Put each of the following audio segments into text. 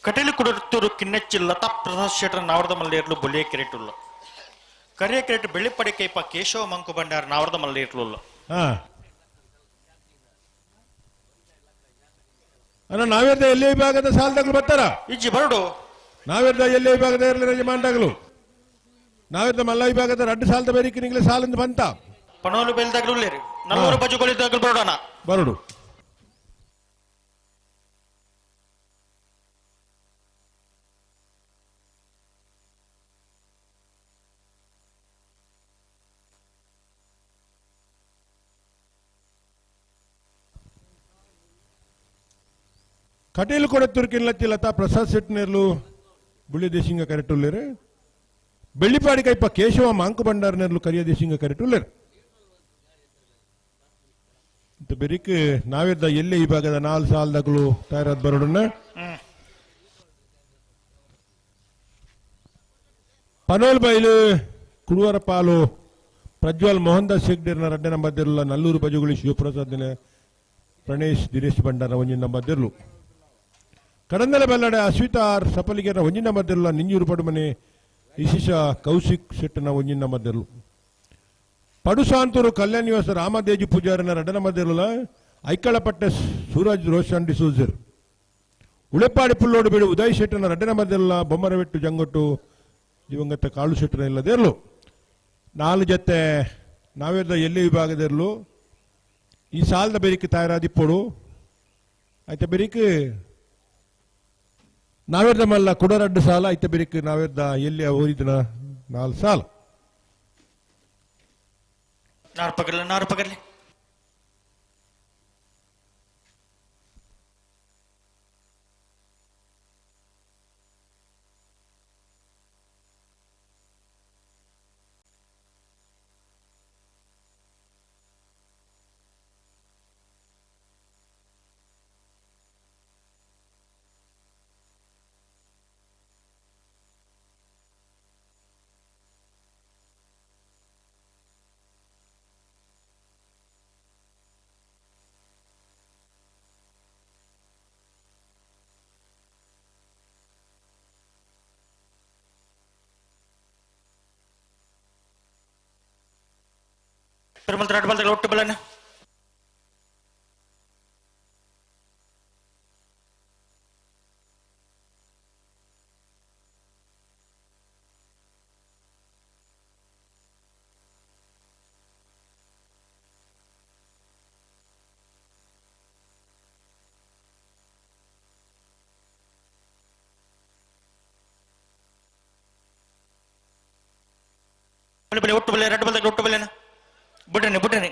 ಕಟೀಲು ಕುಡುತ್ತೂರು ಕಿನ್ನಚ್ಚಿ ಲತಾ ಪ್ರಸಾದ್ ಶೆಟ್ಟರ್ ನಾವರದ ಮಲ್ಲೇರ್ಲು ಬೊಲಿಯ ಕೆರೆಟುಲ್ಲ ಕರಿಯ ಕೆರೆಟ್ ಬೆಳ್ಳಿಪಡಿ ಕೈಪ ಕೇಶವ ಮಂಕು ಬಂಡಾರ ನಾವರದ ಮಲ್ಲೇರ್ಲು ಅಣ್ಣ ನಾವೇರ್ದ ಎಲ್ಲಿ ವಿಭಾಗದ ಸಾಲದಾಗಲು ಬರ್ತಾರ ಇಜ್ಜಿ ಬರಡು ನಾವೇರ್ದ ಎಲ್ಲಿ ವಿಭಾಗದ ಇರಲಿ ಯಜಮಾನ್ದಾಗಲು ನಾವೇರ್ದ ಮಲ್ಲ ವಿಭಾಗದ ರಡ್ಡು ಸಾಲದ ಬೇರಿಕೆ ನಿಂಗಲೇ ಸಾಲಿಂದ ಬಂತ ಪಣೋಲು ಬೆಲ್ದಾಗಲು ಉಳ್ಳೇರಿ ನಲ್ಲೂರು ಬಜುಗಳಿದ್ದಾಗಲು ಬರೋಣ ಬರಡು ಕಟೀಲು ಕೊಡತ್ತೂರು ಕಿಲ್ಲತ್ತಿ ಲತಾ ಪ್ರಸಾದ್ ಶೆಟ್ನೇರ್ಲು ಬುಳ್ಳಿ ದೇಶಿಂಗ ಕರೆಟುಲ್ಲೇರು ಬೆಳ್ಳಿಪಾಡಿ ಕೈಪ ಕೇಶವ ಮಾಂಕು ಬಂಡಾರನೇರ್ಲು ಕರಿಯ ದೇಶಿಂಗ ಕರೆಟುಲ್ಲೇರು ಬೆರಿಕ್ ನಾವೇದ ಎಲ್ಲೇ ಈ ಭಾಗದ 4 ಸಾಲದಾಗಲು ತಯಾರಾದ ಬರೋಡನ್ನ ಪನೋಲ್ ಬೈಲು ಕುಡುವರ ಪಾಲು ಪ್ರಜ್ವಲ್ ಮೋಹನ್ ದಾಸ್ ಶೆಗ್ಡೇರ್ನ ರಡ್ಡನ ಮಧ್ಯರುಲ್ಲ ನಲ್ಲೂರು ಬಜುಗುಳಿ ಶಿವಪ್ರಸಾದ್ ಪ್ರಣೇಶ್ ದಿನೇಶ್ ಬಂಡಾರ ಒಂಜಿನ ಮಧ್ಯರ್ಲು ಕಡಂದಲ ಬೆಲ್ಲಡೆ ಅಶ್ವಿತಾರ್ ಸಫಲಿಗೆರ ಒಂಜಿನ ಮಧ್ಯರುಲ್ಲ ನಿಂಜೂರು ಪಡುಮನೆ ಇಶಿಷ ಕೌಶಿಕ್ ಶೆಟ್ಟನ ಒಂಜಿನ ಮಧ್ಯರ್ಲು ಪಡುಸಾಂತೂರು ಕಲ್ಯಾಣ ನಿವಾಸ ರಾಮದೇಜಿ ಪೂಜಾರನ ರಡನ ಮಧ್ಯರುಲ್ಲ ಐಕ್ಕಳಪಟ್ಟ ಸೂರಜ್ ರೋಷನ್ ಡಿಸೂಜರ್ ಉಳೆಪ್ಪಾಡಿ ಪುಲ್ಲೋಡು ಬಿಡು ಉದಯ್ ಶೆಟ್ಟನ ರಡ್ಡನ ಮಧ್ಯರುಲ್ಲ ಬೊಮ್ಮರವೆಟ್ಟು ಜಂಗೊಟ್ಟು ದಿವಂಗತ ಕಾಳು ಶೆಟ್ಟನ ಇಲ್ಲದಿರಲು 4 ಜೊತೆ ನಾವೇದ ಎಲ್ಲಿ ವಿಭಾಗದಿರಲು ಈ ಸಾಲದ ಬೆರಿಕೆ ತಯಾರಾದಿಪ್ಪೋಡು ಆಯ್ತಾ ಬೆರಿಕೆ ನಾವೇರ್ದ ಮಲ್ಲ ಕುಡರಡ್ಡು ಸಾಲ ಐತ ಬೆರಿಕೆ ನಾವೇರ್ದ ಎಲ್ಲಿ ಓದಿದನ 4 ಸಾಲ ನಾರು ಪಗರ್ಲಿ ತಿರುಮಲ ಒಟ್ಟು ಬಲನ ಒಟ್ಟು ಬಲೆ ಎರಡು ಬಲ್ದಾಗ ಒಟ್ಟು ಬಲೆನ ಬಿಡ್ರಿ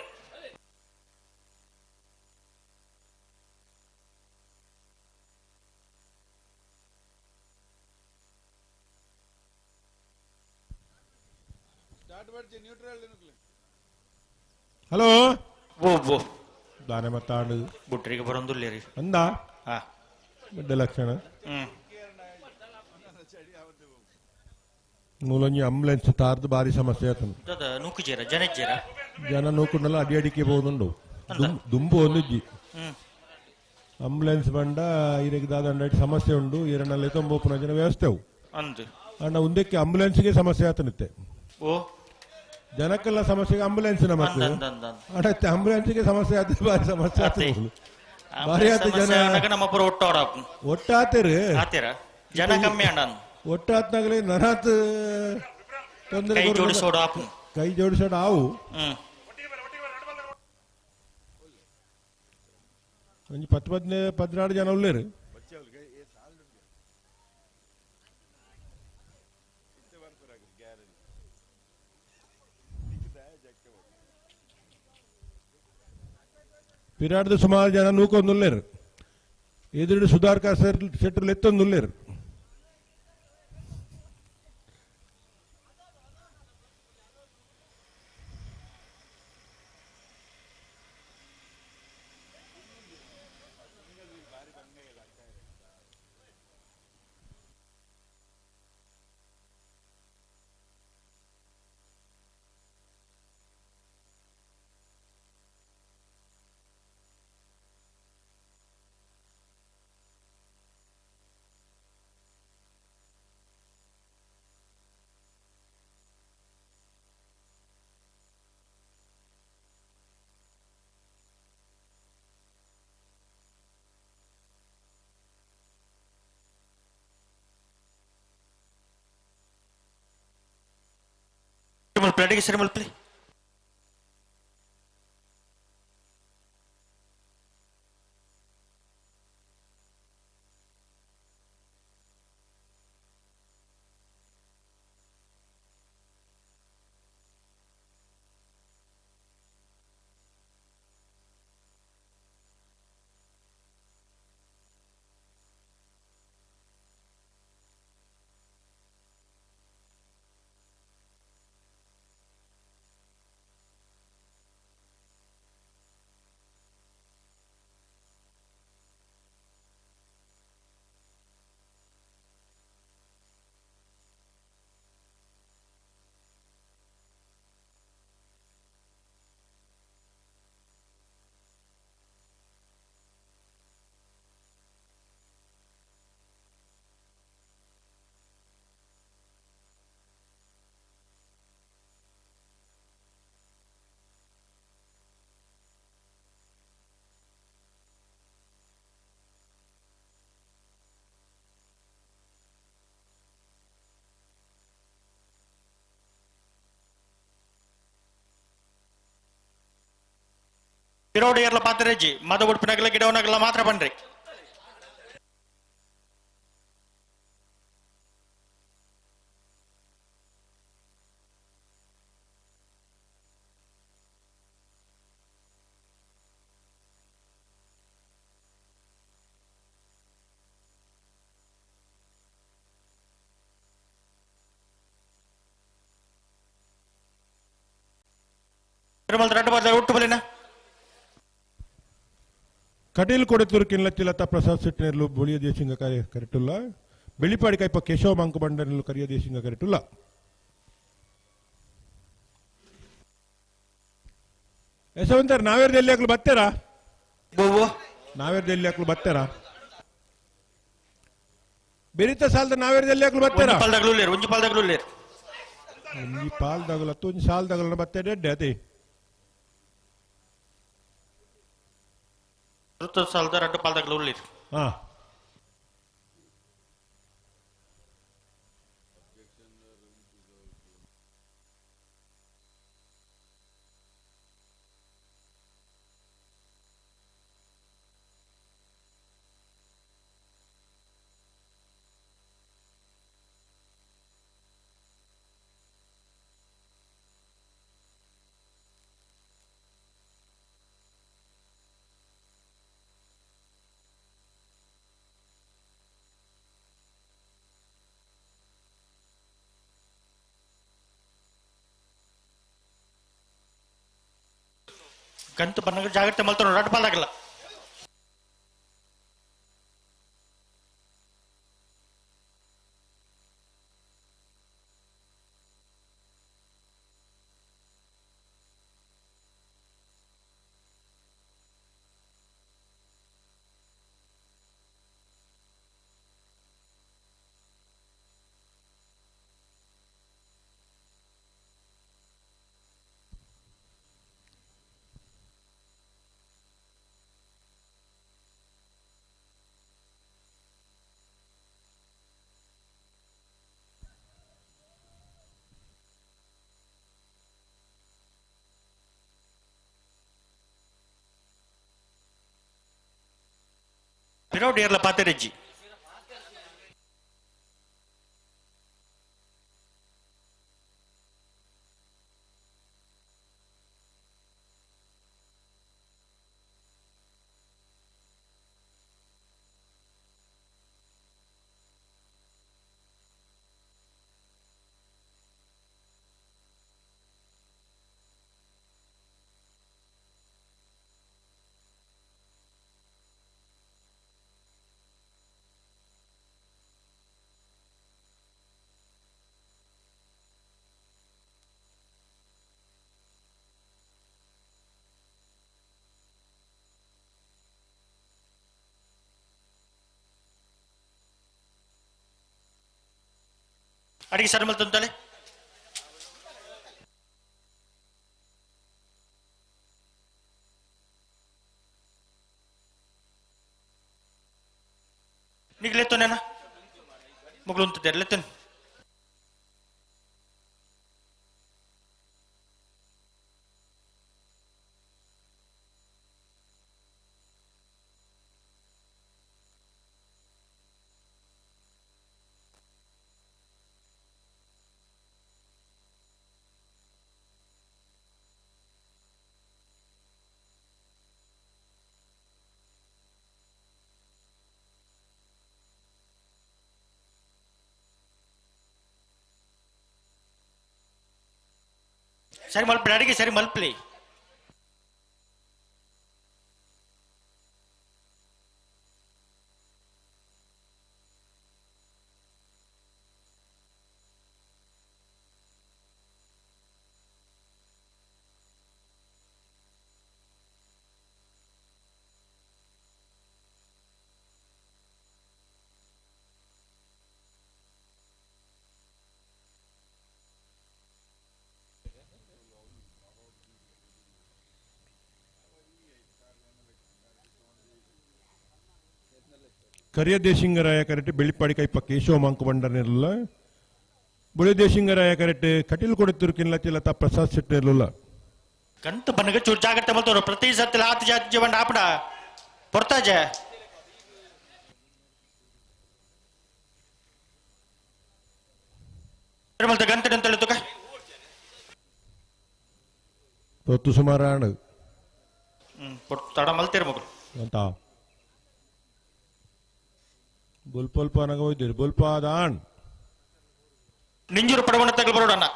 ಹಲೋ ಓ ದಾನೆ ಮತ್ತಾಡು ಬುಟ್ರಿಗೆ ಬರೋದಿಲ್ಲೇರಿ ಅಂದ ಬಿಡ್ಡ ಲಕ್ಷಣ ಮೂಲೊಂಜಿ ಆಂಬುಲೆನ್ಸ್ ತಾರ್ದು ಬಾರಿ ಸಮಸ್ಯೆ ಆತನು ನೂಕುಜೇರ ಜನ ನೂಕುಂಡಲ್ಲ ಅಡಿ ಅಡಿಕೆ ಬೋದುಂಡು ದುಂಬು ಒಂದಿಜ್ಜಿ ಆಂಬುಲೆನ್ಸ್ ಬಂಡ ಇರಗೆ ದಾದ ಸಮಸ್ಯೆ ಉಂಡು ಇರನಲ್ಲಿ 90 ಜನ ವ್ಯವಸ್ಥೆವು ಅಂಡ ಒಂದಕ್ಕೆ ಆಂಬುಲೆನ್ಸ್ಗೆ ಸಮಸ್ಯೆ ಆತನಿತ್ತೆ ಓ ಜನಕ್ಕೆಲ್ಲ ಸಮಸ್ಯೆಗೆ ಆಂಬುಲೆನ್ಸ್ ನಮಗೆ ಅಡತ್ತೆ ಆಂಬುಲೆನ್ಸ್ಗೆ ಸಮಸ್ಯೆ ಆತ ಬಾರಿ ಸಮಸ್ಯೆ ಆತ ಬಾರಿ ಆತ ಜನ ಒಟ್ಟಾತೇರು ಜನ ಕಮ್ಮಿ ಒಟ್ಟಾತ್ನಾಗಲಿ ನನಾತ್ ತೊಂದರೆ ಕೈ ಜೋಡಿಸೋಡು ಆವು ಒಂಜಿ 10-14 ಜನ ಉಳ್ಳೇರು ಪಿರಾಡ್ದು ಸುಮಾರು ಜನ ನೂಕೊಂದುಳ್ಳೇರು ಎದುರು ಸುಧಾರ್ಕ ಶೆಟ್ಟರ್ಲು ಎತ್ತೊಂದುಳ್ಳೇರು ಪ್ಲೇಟಿಗೆ ಸರಿ ಮಲ್ಪಲಿ ಗಿರೋಡಿ ಎಲ್ಲ ಪಾತ್ರೆಜ್ಜಿ ಮದ ಉಡುಪಿನಾಗಲ್ಲ ಗಿಡವನಾಗಲ್ಲ ಮಾತ್ರ ಬನ್ರಿ ತಿರುಮಲ ರಡ್ಡು ಬದಲ ಉಟ್ಟು ಬಲಿನ ಕಟೀಲ್ ಕೊಡೆತೂರು ಕಿನ್ಲಚ್ಚಿ ಲತಾ ಪ್ರಸಾದ್ ಸಿಟ್ಟಿನೆರ್ಲು ಬುಳಿಯ ದೇಶಿಂಗ ಕರೆಟುಲ್ಲ ಬೆಳಿಪಾಡಿ ಕೈಪ ಕೇಶವ ಮಂಕು ಬಂಡನೆರ್ಲು ಕರಿಯ ದೇಶಿಂಗ ಕರೆಟುಲ್ಲ ಯಶವಂತರ್ ನಾವೇರ್ದು ಎಲ್ಲಿ ಹಾಕಲು ಬತ್ತೇರಾ ನಾವೇರ್ದು ಎಲ್ಲಿ ಹಾಕಲು ಬತ್ತೇರಾ ಬೆರಿತ ಸಾಲದ ನಾವೇರ್ದು ಎಲ್ಲಿ ಹಾಕಲು ಬತ್ತೇರಾ ಒಂಜಿ ಪಾಲ್ದಾಗ್ಲೂ ಲೇರು ಒಂಜಿ ಪಾಲ್ದಾಗಲತ್ತು ಒಂಜಿ ಸಾಲದಾಗಲ ಬತ್ತೇನೆ ಎಡ್ಡೆ ಅದೇ ಸಾಲದ ರಡ್ಡು ಪಾಲ್ದಾಗ್ಲೂ ಲೇರು ಹಾ ಗಂತು ಬನ್ನ ಜಾಗ್ರತೆ ಮಲ್ತಾರ ರಡ್ಡು ಪಾಲ್ದಾಗಲ್ಲ ಗಿರೋಡಿ ಎಲ್ಲ ಪಾತ್ರೆಜ್ಜಿ ಅಡಿಗೆ ಸರ್ ಮಲ್ತಂತಾಳೆ ನಿಗ್ಲೆತ್ತು ನೇನ ಮುಗ್ಲು ಅಂತ ತೆರ್ಲೆತ್ತೇನು ಸರಿ ಮಲ್ಪಲಿ ಅಡಿಗೆ ಸರಿ ಮಲ್ಪಲಿ. ಕರಿಯ ದೇಶಿಂಗರಾಯ correct Bellipadi ಕೈಪ Keshava Monk ಬಂಡರ್ನಿರಲಿಲ್ಲ. ಬುಳಿ ದೇಶಿಂಗರಾಯ correct Kateel ಕೊಡುತ್ತಿರುಕಿಲ್ಲ Lata Prasad Shetty ಇರಲಿಲ್ಲ. ಗಂತ ಬನ್ನಗ ಚೂರು ಜಾಗ್ರತೆ ಮಲ್ತವ್ರು ಪ್ರತಿ ಸತಿ ಹಾತ್ ಜಾತಿ ಜೀವನ ಆಪಡ ಪೊರ್ತಾಜ ಮಲ್ತ ಗಂಟೆ ಅಂತ ತುಕ ತೊತ್ತು ಸುಮಾರಾಣ ತಡ ಮಲ್ತೀರ ಮಗಳು ಅಂತ ಬುಲ್ಪಲ್ಪ ನನಗೆ ಹೋಯ್ತೀರಿ ಬುಲ್ಪ ದಾಣ್ ನಿಂಜೂರು ಪಡವಣ ತಗಲ್ ಬರೋಡಣ್ಣ.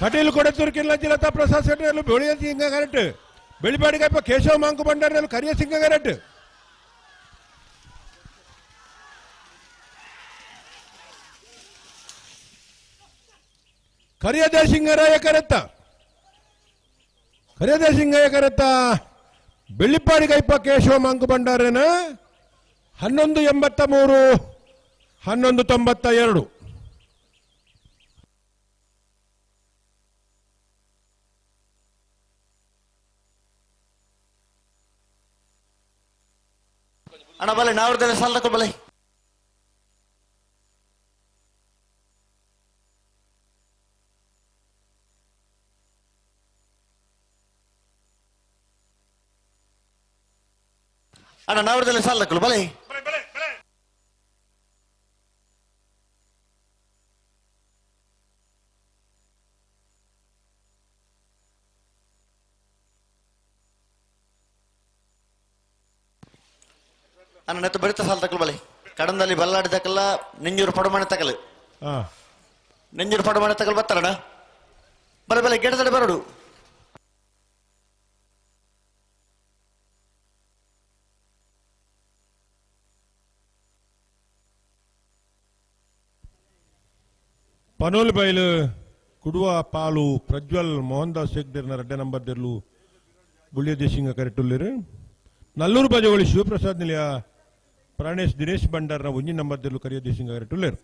ಕಟೀಲ್ ಕೊಡುತ್ತಿರುಕಿಲ್ಲ ಲತಾ ಪ್ರಸಾದ್ ಶೆಟ್ಟಿ ಬೆಳೆಯ ಸಿಂಗ ಕರೆಕ್ಟ್ ಬೆಳಿಪಾಡಿ ಕೈಪ ಕೇಶವ ಮಾಂಕು ಬಂಡಾರ ಕರಿಯ ಸಿಂಗ ಕರೆಕ್ಟ್ ಕರಿಯ ದೇಶಿಂಗರಾಯ ಕರೆತ್ತ ಕರಿಯ ದೇಶಿಂಗಯ್ಯ ಕರೆತ್ತ ಬೆಳ್ಳಿಪಾಡಿ ಕೈಪ ಕೇಶವ ಮಾಂಕು ಬಂಡಾರನ 1183 1192. ಅಣ್ಣ ಬಲೆ ನಾವ್ರದೆಲ್ಲ ಸಾಲ ತಕೊ ಬಲೆ. ಅಣ್ಣ ನಾವ್ರದೆಲ್ಲ ಸಾಲ ತಕೊಳ್ಳು ಬಲೆ. ಅಣ್ಣ ನೆತ್ತು ಬರಿತ ಸಾಲ ತಕಲ್ ಬಲೆ. ಕಡಂದಲ್ಲಿ ಬಲ್ಲಾಡಿ ತಕಲ್ಲ ನೆಂಜೂರು ಪಡಮಣೆ ತಕಲ್ ನೆಂಜೂರು ಪಡಮಣೆ ತಕಲ್ ಬತ್ತಲ್ಲಣ್ಣ ಬಲೆ ಬಲೆ ಗೆಡದಲ್ಲಿ ಬರೋಡು. ಪನೋಲ್ ಬೈಲು ಕುಡುವ ಪಾಲು ಪ್ರಜ್ವಲ್ ಮೋಹನ್ ದಾಸ್ ಶೇಖ್ದೇರ್ನ 2 ನಂಬರ್ ದೇರ್ಲು ಬುಳ್ಳಿಯ ದೇಶಿಂಗ ಕರೆಕ್ಟುಲ್ಲಿರು. ನಲ್ಲೂರು ಬಜಗೋಳಿ ಶಿವಪ್ರಸಾದ್ ನಿಲಿಯ ಪ್ರಾಣೇಶ್ ದಿನೇಶ್ ಭಂಡಾರ್ನ 1 ನಂಬರ್ ದೇರ್ಲು ಕರಿಯ ದೇಶಿಂಗ ಕರೆಕ್ಟುಲ್ಲಿರು.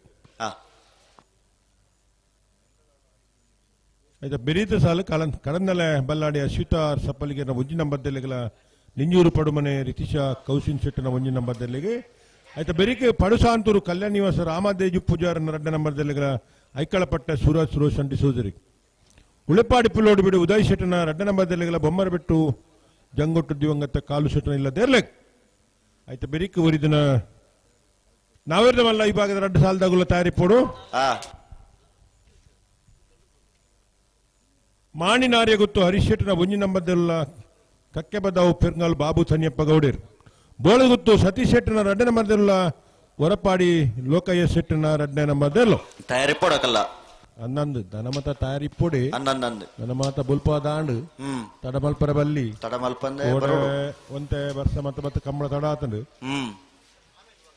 ಆಯ್ತಾ ಬೆರೀತ ಸಾಲು ಕಡನ್ನಲೆ ಬಲ್ಲಾಡಿ ಅಶ್ವಿತಾ ಸಪ್ಪಲಿಗೆನ 1 ನಂಬರ್ ದೇರ್ಲಿಗಳ ನಿಂಜೂರು ಪಡುಮನೆ ರಿತಿಶಾ ಕೌಶಿನ್ ಶೆಟ್ಟನ 1 ನಂಬರ್ ದೇರ್ಲಿಗೆ ಆಯ್ತಾ ಬೆರಿಕೆ ಪಡುಸಾಂತೂರು ಕಲ್ಯಾಣ ನಿವಾಸ ರಾಮದೇಜು ಪೂಜಾರನ 2 ನಂಬರ್ ದೇರ್ಲಿಗಳ ಐಕ್ಕಳಪಟ್ಟ ಸೂರಜ್ ಸುರೋಶ್ ಅಂಟಿ ಸೋದರಿ ಉಳಿಪಾಡಿ ಪುಲ್ಲೋಡು ಬಿಡು ಉದಯ್ ಶೆಟ್ಟನ 2 ನಂಬರ್ ದೇರ್ಲಿಗಳ ಬೊಮ್ಮರ ಬಿಟ್ಟು ಜಂಗೊಟ್ಟು ದಿವಂಗತ ಕಾಲು ಶೆಟ್ಟನ ಇಲ್ಲ ದೇರ್ಲೆಗ್ ಆಯ್ತಾ ಬೆರಿಕೆ ಉರಿದಿನ ನಾವಿರ್ದ ಮಲ್ಲ ಈ ಭಾಗದ 2 ಸಾಲದಾಗುಲ್ಲ ತಯಾರಿ ಪೋಡು ಮಾಣಿ ನಾರ್ಯ ಗೊತ್ತು ಹರೀಶ್ ಶೆಟ್ಟನ 1 ನಂಬರ್ ದೇರ್ಲ ಕಕ್ಕೆ ಬದಾವು ಪೆರ್ಗಾಲ್ ಬಾಬು ಥನ್ಯಪ್ಪ ಗೌಡೇರ್ ಬೋಳ ಗೊತ್ತು ಸತೀಶ್ ಶೆಟ್ಟನ 2 ನಂಬರ್ ದೇರ್ಲ ಹೊರಪಾಡಿ ಲೋಕಯ್ಯ ಶೆಟ್ಟನ 2 ನಂಬರ್ ದೇರ್ಲು ತಯಾರಿ ಪೋಡಕಲ್ಲ ಅನ್ನಂದು ದನಮತ ತಯಾರಿ ಪೊಡಿ ಅನ್ನಂದು ದನಮಾತ ಬುಲ್ಪ ದಾಂಡು ತಡಮಲ್ಪರ ಬಲ್ಲಿ ತಡಮಲ್ಪಂದೆ ಒಂತೆ ವರ್ಷ ಮತ್ತೆ ಕಂಬಳ ತಡಾತಂಡು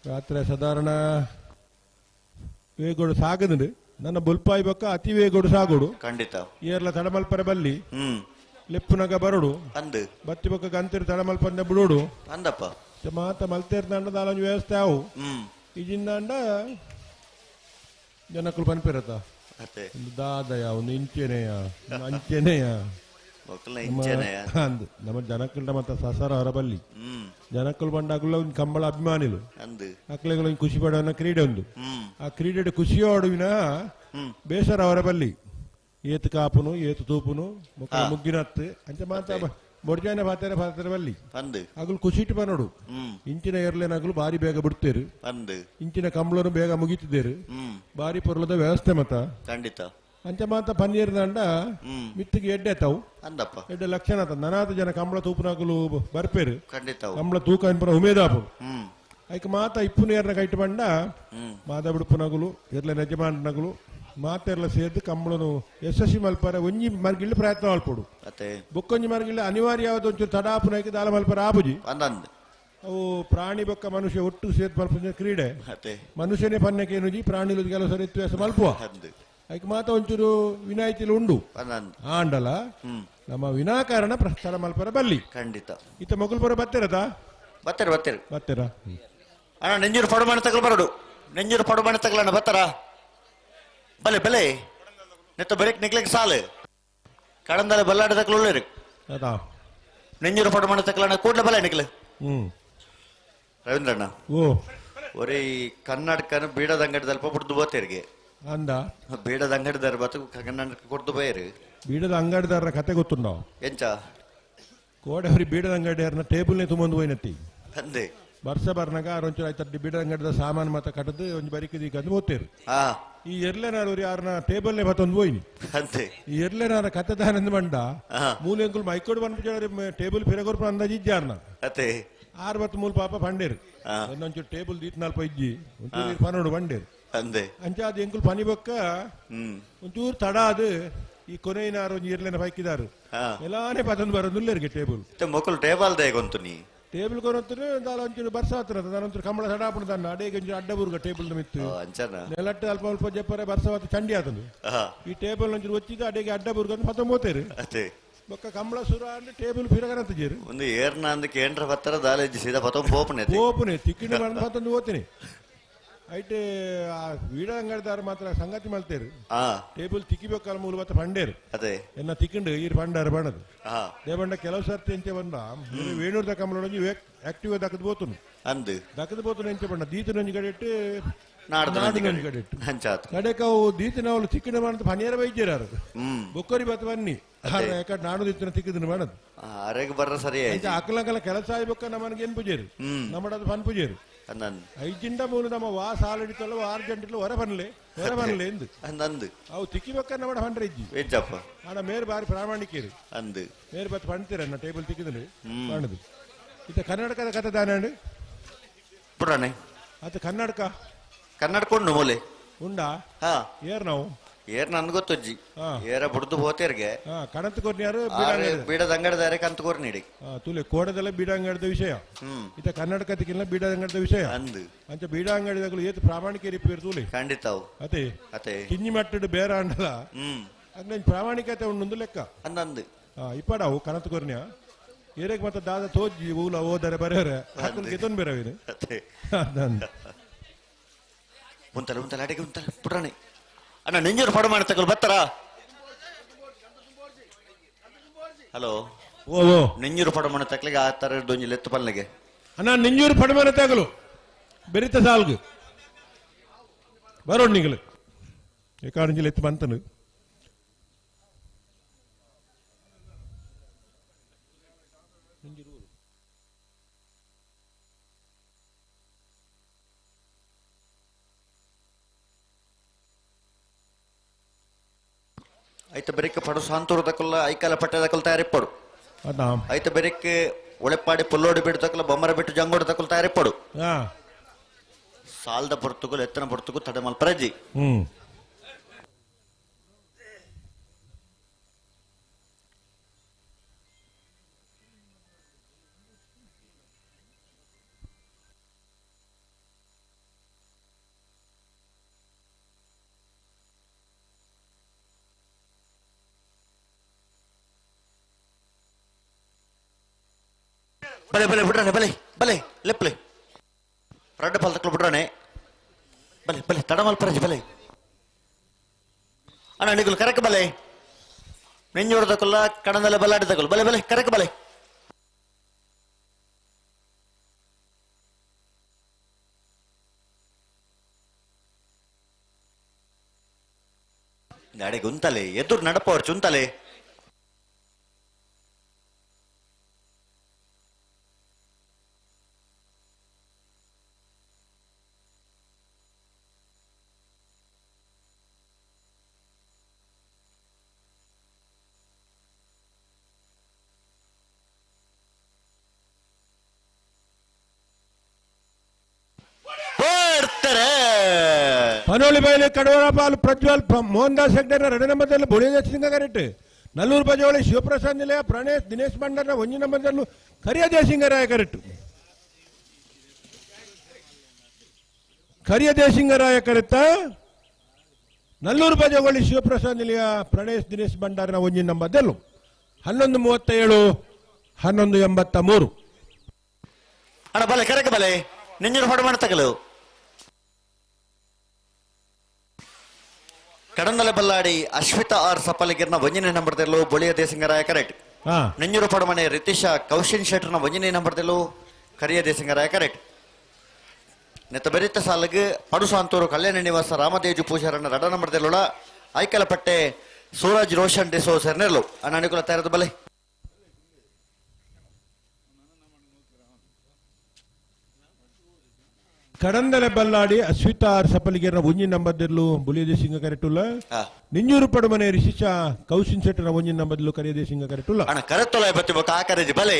ರಾತ್ರಿ ಸಾಧಾರಣ ವೇಗೋಡು ಸಾಗದುಂಡು ನನ್ನ ಬುಲ್ಪಾಯಿ ಬೊಕ್ಕ ಅತಿ ವೇಗೋಡು ಸಾಗೋಡು ಖಂಡಿತ ಏರ್ಲ ತಡಮಲ್ಪರ ಬಲ್ಲಿ ಲೆಪ್ಪುನಗ ಬರೋಡು ಅಂದು ಬತ್ತಿ ಬೊಕ್ಕ ಗಂತಿರು ತಡಮಲ್ಪಂದೆ ಬಿಡೋಡು ಅಂದಪ್ಪ ಮಾತ ಮಲ್ತೇರ್ ದಂಡದ ವ್ಯವಸ್ಥೆ ಅವು ఇజిందాండ ಜನಕ್ಕಳು ಪನ್ಪಿರತ್ತ ಅತ್ತೆ ಒಂದು ದಾದಯ ಒಂದು ಇಂಚೆನೆಯ ಒಂದು ಅಂಚೆನೆಯ ಮಕ್ಕಳ ಇಂಚೆನೆಯ ಅಂದ್ ನಮ್ಮ ಜನಕ್ಕಳ ಮತ್ತ ಸಸಾರ ಹೊರಬಲ್ಲಿ ಹ್ಮ್ ಜನಕ್ಕಳು ಬಂದಾಗಲ ಒಂದು ಕಂಬಳ ಅಭಿಮಾನಿಲು ಅಂದು ಮಕ್ಕಳಿಗೆ ಒಂದು ಖುಷಿ ಪಡೋನ ಕ್ರೀಡೆ ಒಂದು ಹ್ಮ್ ಆ ಕ್ರೀಡೆ ಖುಷಿಯೋಡುವಿನ ಬೇಸರ ಹೊರಬಲ್ಲಿ ಏತು ಕಾಪುನು ಏತು ತೂಪುನು ಮಕ್ಕಳು ಮುಗ್ಗಿನತ್ತು ಅಂಚ ಮಾತ ಬೊಡ್ಜಾನೆ ಪಾತ್ರ ಬಲ್ಲಿ ಅಂದು ಅಗಲು ಖುಷಿಟ್ಟು ಬನ್ನೋಡು ಇಂಚಿನ ಏರ್ಲೇನಾಗಲು ಬಾರಿ ಬೇಗ ಬಿಡ್ತೇರು ಅಂದು ಇಂಚಿನ ಕಂಬಳನು ಬೇಗ ಮುಗಿತಿದ್ದೇರು ಹ್ಮ್ ಬಾರಿ ಪೊರ್ಲದ ವ್ಯವಸ್ಥೆ ಮತ ಖಂಡಿತ ಅಂಚ ಮಾತ ಪನ್ನೀರ್ದಂಡ ಮಿತ್ತಿಗೆ ಎಡ್ಡೆ ತಾವು ಅಂದಪ್ಪ ಎಡ್ಡೆ ಲಕ್ಷಣ ಆತ ನನಾತ ಜನ ಕಂಬಳ ತೂಪುನಾಗಲು ಬರ್ಪೇರು ಖಂಡಿತ ಕಂಬಳ ತೂಕ ಅನ್ಪುನ ಉಮೇದಾಪು ಹ್ಮ್ ಐಕ ಮಾತ ಇಪ್ಪುನ ಏರ್ನ ಕೈಟ್ ಬಂಡ ಮಾದ ಬಿಡುಪುನಗುಲು ಎರ್ಲ ಯಜಮಾನನಗುಲು ಮಾತೆರ್ಲ ಸೇರ್ದು ಕಂಬಳನು ಯಶಸ್ವಿ ಮಲ್ಪರ ಒಂಜಿ ಮರ್ಗಿಳ್ಳಿ ಪ್ರಯತ್ನ ಮಲ್ಪಡು ಅತ್ತೆ ಬೊಕ್ಕೊಂಜಿ ಮರ್ಗಿಳ್ಳಿ ಅನಿವಾರ್ಯ ಯಾವ್ದು ಒಂಚೂರು ತಡಾಪುನೈಕೆ ದಾಲ ಮಲ್ಪರ ಆಪುಜಿ ಅಂದಂದು ಅವು ಪ್ರಾಣಿ ಬೊಕ್ಕ ಮನುಷ್ಯ ಒಟ್ಟು ಸೇರ್ದು ಮಲ್ಪುಜ ಕ್ರೀಡೆ ಅತ್ತೆ ಮನುಷ್ಯನೇ ಪನ್ನಕ್ಕೆ ಏನುಜಿ ಪ್ರಾಣಿಲು ಕೆಲವು ಸರಿ ವ್ಯತ್ಯಾಸ ಮಲ್ಪುವ ಅಂದು ಐಕ ಮಾತ ಒಂಚೂರು ವಿನಾಯಿತಿಲು ಉಂಡು ಅಂದಂದು ಆಂಡಲ ನಮ್ಮ ವಿನಾಕಾರಣ ಪ್ರಸ್ಥಾನ ಮಲ್ಪರ ಬಲ್ಲಿ ಖಂಡಿತ ಇತ್ತ ಮೊಗಲ್ಪುರ ಬತ್ತಿರದ ಬತ್ತೇರು ಬತ್ತೇರು ಬತ್ತೀರಾ ಅಣ್ಣ ನೆಂಜೂರು ಪಡುಮಾಣ ತಗಲು ಬರಡು ನೆಂಜೂರು ಪಡುಮಾಣ ತಗಲಣ್ಣ ಬತ್ತಾರ ಬಲೆ ಬಲೆ ನೆತ್ತ ಬರೀಕ್ ನಿಕ್ಲಿಕ್ಕೆ ಸಾಲು ಕಡಂದಲೆ ಬಲ್ಲಾಡ ತಕ್ಕಲು ಉಳ್ಳೇರು ಅದಾ ನೆಂಜೂರು ಪಡುಮಾಣ ತಗಲಣ್ಣ ಕೂಡ್ಲೆ ಬಲೆ ನಿಕ್ಲು ರವೀಂದ್ರಣ್ಣ ಓ ಒರೇ ಈ ಕನ್ನಡಕನ ಬೀಡದ ಅಂಗಡಿದಲ್ಲಿ ಬಿಡ್ದು ಬೋತೇರಿಗೆ ಅಂದ ಬೀಡದ ಅಂಗಡಿದಾರ ಬತ್ತು ಕನ್ನಡಕ ಕೊಡ್ದು ಬೈರು ಬೀಡದ ಅಂಗಡಿದಾರರ ಕತೆ ಗೊತ್ತುಂಡ ಎಂಚ ಕೋಡೆ ಅವ್ರಿ ಬೀಡದ ಅಂಗಡಿಯಾರನ ಟೇಬಲ್ನೇ ತುಂಬೊಂದು ಹೋಯ್ನತ್ತಿ ಅಂದೆ ವರ್ಷ ಬರ್ನಾಗ ಒಂಚೂರು ಆಯ್ತು ಬೀಡದ ಅಂಗಡಿದ ಸಾಮಾನು ಮತ್ತ ಕಟ್ಟದು ಒಂಜಿ ಬರಿಕದಿ ಕಂದು ಓದ್ತೇರು ಹಾ ಈ ಎರ್ಲೆನಾರು ಯಾರನ್ನ ಟೇಬಲ್ನೇ ಮತ್ತೊಂದು ಹೋಯ್ನಿ ಅಂತೆ ಈ ಎರ್ಲೆನಾರ ಕತೆ ದಾನಂದ ಬಂಡ ಹಾ ಮೂಲೆ ಅಂಕುಲ್ ಮೈಕೋಡ್ ಬಂದ್ಬಿಟ್ಟು ಟೇಬಲ್ ಫಿರಗೋರ್ಪ ಅಂದಾಜಿ ಇಜ್ಜಾರ್ನ ಅತೆ 63 ಪಾಪ ಪಂಡೇರು ಹಾ ಒಂದೊಂಚೂರು ಟೇಬಲ್ ದೀತ್ ನಾಲ್ಪ ಇಜ್ಜಿ ಒಂಚೂರು ಪನೋಡು ಬಂಡೇರು ಅಂದೆ ಅಂಚಾದ ಎಂಕುಲ್ ಪನಿ ಬೊಕ್ಕ ಒಂಚೂರು ತಡ ಅದು ಈ ಕೊನೆಯಿನಾರು ನೀರ್ಲೆನ ಪೈಕಿದಾರು ಹಾ ಎಲ್ಲಾನೇ ಪತಂದು ಬರೋದಿಲ್ಲರಿಗೆ ಟೇಬಲ್ ಮೊಕ್ಕಲು ಟೇಬಲ್ ದೇಗೊಂತು ನೀ ಟೇಬಲ್ ಕೊರೊತ್ತರು ದಾಲ ಒಂಚೂರು ಬರ್ಸ ಹತ್ರ ನಾನೊಂಚೂರು ಕಂಬಳ ತಡಾಪುಣ ತನ್ನ ಅಡೇಗೆ ಒಂಚೂರು ಅಡ್ಡ ಬುರ್ಗ ಟೇಬಲ್ ಮಿತ್ತು ಅಂಚನ ನೆಲಟ್ಟು ಅಲ್ಪ ಅಲ್ಪ ಜಪ್ಪರೆ ಬರ್ಸವತ್ತು ಚಂಡಿ ಆತನು ಹಾ ಈ ಟೇಬಲ್ ಒಂಚೂರು ಒಚ್ಚಿದ ಅಡೇಗೆ ಅಡ್ಡ ಬುರ್ಗ ಅಂತ ಮತ್ತೆ ಮೋತೇರು ಅತೆ ಬೊಕ್ಕ ಕಂಬಳ ಸುರ ಅಂದ್ರೆ ಟೇಬಲ್ ಫಿರಗರಂತ ಜೇರು ಒಂದು ಏರ್ನ ಅಂದ ಕೇಂದ್ರ ಬತ್ತರ ದಾಲೇಜಿ ಸೀದಾ ಪತಂ ಪೋಪನೆ ಓಪನೆ ತಿಕ್ಕಿನ ಮಾಡಿ ಮತ್ತೊಂದು ಓದ್ತೀನಿ ಐಟೆ ಆ ವೀಡ ಅಂಗಡಿದಾರ ಮಾತ್ರ ಸಂಗತಿ ಮಲ್ತೇರು ಹಾ ಟೇಬಲ್ ತಿಕ್ಕಿಬೇಕಲ್ಲ ಮೂಲ ಮತ್ತೆ ಪಂಡೇರು ಅದೇ ಎನ್ನ ತಿಕ್ಕಿಂಡು ಈರ್ ಪಂಡಾರು ಬಣ್ಣದು ಹಾ ದೇವಂಡ ಕೆಲವು ಸರ್ತಿ ಎಂಚೆ ಬಂದ ವೇಣೂರು ತಕೊಂಬಳೊಂಜಿ ಆಕ್ಟಿವ್ ದಕ್ಕದ ಬೋತುನು ಅಂದು ದಕ್ಕದ ಬೋತುನು ಎಂಚೆ ಬಂದ ದೀತನೊಂಜಿ ಕಡೆ ಇಟ್ಟು ನಾಡ್ದು ನಾಡಿನೊಂಜಿ ಕಡೆ ಇಟ್ಟು ಹಂಚಾತು ಕಡೆಕ ಅವು ದೀತನವಳು ತಿಕ್ಕಿನ ಮಾಡದ ಪನಿಯರ ಬೈದ್ಯರಾರು ಬೊಕ್ಕರಿ ಬತ್ತ ಬನ್ನಿ ಯಾಕಡೆ ನಾಡು ದಿತ್ತಿನ ತಿಕ್ಕಿದನು ಮಾಡದು ಅರೆಗೆ ಬರ್ರ ಸರಿ ಅಂಚೆ ಅಕ್ಕಲಂಕಲ ಕೆಲಸ ಆಯ್ಬೊಕ್ಕ ನಮ್ಮನಿಗೆ ಏನ್ ಪೂಜೇರು ನಮ್ಮಡದು ಪನ್ ಪೂಜೇರು ಅಂದನ್ ಐಜಿಂಡ ಮೂಲ ನಮ್ಮ ವಾಸ ಆಲಡಿತಲ್ಲ 6 ಗಂಟೆಲು ಹೊರ ಬನ್ಲೆ ಎಂದು ಅಂದಂದು ಅವು ತಿಕ್ಕಿಬೇಕ ನಮ್ಮಡ ಪಂಡ್ರೆ ಇಜ್ಜಿ ವೆಜ್ಜಪ್ಪ ಆಡ ಮೇರ್ ಬಾರಿ ಪ್ರಾಮಾಣಿಕೇರು ಅಂದು ಮೇರ್ ಬತ್ ಪಣ್ತೀರ ನಾ ಟೇಬಲ್ ತಿಕ್ಕಿದನು ಕಾಣದು ಇತ್ತ ಕರ್ನಾಟಕದ ಕತೆ ದಾನಾಂಡು ಪುರಾಣೆ ಆತ ಕರ್ನಾಟಕ ಕನ್ನಡಕೊಂಡು ಮೂಲೆ ಉಂಡಾ ಹಾ ಏರ್ ನಾವು ಏರ್ ನನ್ ಗೊತ್ತಜ್ಜಿ ಹಾ. ಏರ ಬುಡ್ದು ಹೋತೇರ್ಗೆ ಕಣತ್ ಕೊರ್ನಿಯಾರು ಬೀಡದ ಅಂಗಡಿದಾರೆ ಕಂತು ಕೋರ್ ನೀಡಿ ತುಲೆ ಕೋಡದಲ್ಲ ಬೀಡಾಂಗಡಿದ ವಿಷಯ ಇತ್ತ ಕರ್ನಾಟಕ ತಿಕ್ಕಿಲ್ಲ ಬೀಡಾಂಗಡಿದ ವಿಷಯ ಅಂದು ಅಂಚ ಬೀಡಾಂಗಡಿದಾಗಲು ಏತ್ ಪ್ರಾಮಾಣಿಕ ರಿಪೇರ್ ತೂಲೆ ಖಂಡಿತಾವು ಅದೇ ಅತೆ ಕಿಂಜಿ ಮಟ್ಟಡು ಬೇರೆ ಅಂಡಲ ಹ್ಮ್ ಅದ್ ಪ್ರಾಮಾಣಿಕತೆ ಉಂಡು ಲೆಕ್ಕ ಅಂದಂದು ಇಪ್ಪಡಾವು ಕಣತ್ ಕೊರ್ನಿಯ ಏರೆಗ್ ಮತ್ತೆ ದಾದ ತೋಜಿ ಊಲ ಓದರೆ ಬರೆಯರೆ ಹಾಕಲ್ ಗೆತೊಂದು ಬೇರೆವೇನು ಅತೆ ಅದಂದ ಉಂತಲ್ಲ ಉಂತಲ್ಲ ಅಡಿಗೆ ಉಂತಲ್ಲ ಪುರಾಣೆ ಅಣ್ಣ ನೆಂಜೂರು ಪಡ ಮಾಡಿ ತಗೊಳ್ ಬತ್ತಾರ ಹಲೋ ಓ ಓ ನೆಂಜೂರು ಪಡ ಮಾಡಿ ತಕ್ಲಿಗೆ ಆ ತರ ದೊಂಜಿ ಲೆತ್ತು ಪಲ್ಲೆಗೆ ಅಣ್ಣ ನೆಂಜೂರು ಪಡಮನೆ ತಗಲು ಬೆರಿತ ಸಾಲ್ಗು ಬರೋಣ ನಿಂಗಲು ಏಕಾಡಂಜಿಲ್ ಎತ್ತು ಬಂತನು ಐತ ಬೆರಿಕೆ ಪಡು ಸಾಂತೂರು ತಕೊಲ್ಲ ಐಕಾಲ ಪಟ್ಟೆ ತಕೊಲ್ ತಯಾರಿಪ್ಪಡು ಅದ ಐತ ಬೆರಿಕೆ ಒಳೆಪಾಡಿ ಪುಲ್ಲೋಡಿ ಬಿಟ್ಟು ತಕೊಲ್ಲ ಬೊಮ್ಮರ ಬಿಟ್ಟು ಜಂಗೋಡು ತಕೊಲ್ ತಯಾರಿಪ್ಪಡು ಹಾ ಸಾಲದ ಪೊರ್ತುಗು ಎತ್ತನ ಪೊರ್ತುಗು ತಡೆ ಮಲ್ಪರಜಿ ಬಲೆ ಬಲೆ ಬಿಡ್ರಾನೆ ಬಲೆ ಬಲೆ ಲೆಪ್ಲೆ ರಡ್ಡ ಪಾಲ್ ತಕ್ಲು ಬಿಡ್ರಾನೆ ತಡಮಲ್ಪರಂಜಿ ಬಲೆ ಅಣ್ಣ ನಿಗುಲು ಕರೆಕ್ ಬಲೆ ನೆಂಜೂರು ತಗೊಲ್ಲ ಕಣದಲ್ಲ ಬಲ್ಲಾಡಿ ತಗೊಳ್ಳು ಬಲೆ ಬಲೆ ಕರೆಕ್ ಬಲೆ ನಡೆ ಗುಂತಲೆ ಎದುರು ನಡಪವ್ರು ಚುಂತಲೆ ಪನೋಳಿ ಬಯಲು ಕಡವರ ಪಾಲು ಪ್ರಜ್ವಲ್ ಮೋಹನ್ ದಾಸ್ ಹೆಗ್ಡೆರ 2 ನಂಬರ್ದಲ್ಲಿ ಬುಳಿಯ ಸಿಂಗ ಕರೆಕ್ಟ್ ನಲ್ಲೂರು ಬಜೋಳಿ ಶಿವಪ್ರಸಾದ್ ನಿಲಯ ಪ್ರಣೇಶ್ ದಿನೇಶ್ ಭಂಡಾರ 1 ನಂಬರ್ದಲ್ಲೂ ಕರಿಯ ಜಯಸಿಂಗರಾಯ ಕರೆಕ್ಟ್ ಕರಿಯ ಜಯಸಿಂಗರಾಯ ಕರೆತ್ತ ನಲ್ಲೂರು ಬಜೋಳಿ ಶಿವಪ್ರಸಾದ್ ನಿಲಯ ಪ್ರಣೇಶ್ ದಿನೇಶ್ ಭಂಡಾರನ 1 ನಂಬರ್ದಲ್ಲೂ 11:37 11:83 ಅಣ್ಣ ಬಲೆ ಕರೆಕ್ ಬಲೆ ನೆಂಜೂರು ಹೊಡೆ ಮಾಡ್ತಗಲು ಕಡಂದಲೆ ಬಲ್ಲಾಡಿ ಅಶ್ವಿತಾ ಆರ್ ಸಪ್ಪಲಿಗಿರ್ನ 1ನೇ ನಂಬರ್ದಲ್ಲೂ ಬೊಳಿಯ ದೇಸಿಂಗರಾಯ ಕರೆಕ್ಟ್ ನೆಂಜೂರು ಪಡಮನೆ ರಿತೀಶ ಕೌಶಿನ್ ಶೆಟ್ಟರ್ನ 1ನೇ ನಂಬರ್ದಲ್ಲೂ ಕರಿಯ ದೇಸಿಂಗರಾಯ ಕರೆಕ್ಟ್ ನೆತ್ತ ಬೆರಿತ ಸಾಲಿಗೆ ಪಡುಸಾಂತೂರು ಕಲ್ಯಾಣ ನಿವಾಸ ರಾಮದೇಜು ಪೂಜಾರನ್ನ 2 ನಂಬರ್ದಲ್ಲೂ ಐಕಲಪಟ್ಟೆ ಸೂರಜ್ ರೋಷನ್ ಡಿಸೋ ಸೆರ್ನೆರ್ಲು ಅನಾನಿಕುಲ ತಯಾರದ ಬಲೆ ಕಡಂದಲೆ ಬಲ್ಲಾಡಿ ಅಶ್ವಿತಾ ಆರ್ ಸಪಲಿಗೆರ 1 ನಂಬರ್ದಲ್ಲೂ ಬುಲಿಯದೆ ಸಿಂಗ ಕರೆಕ್ಟುಲ್ಲ ನಿಂಜೂರು ಪಡುಮನೆ ರಿಶಿಷ ಕೌಶಿನ್ ಶೆಟ್ಟರ್ನ 1 ನಂಬರ್ದಲ್ಲೂ ಕರಿಯದೆ ಸಿಂಗ ಕರೆಕ್ಟುಲ್ಲ ಅಣ್ಣ ಕರೆತ್ತೊಲ ಬತ್ತಿ ಬೊಕ ಆಕರೆಜಿ ಬಲೆ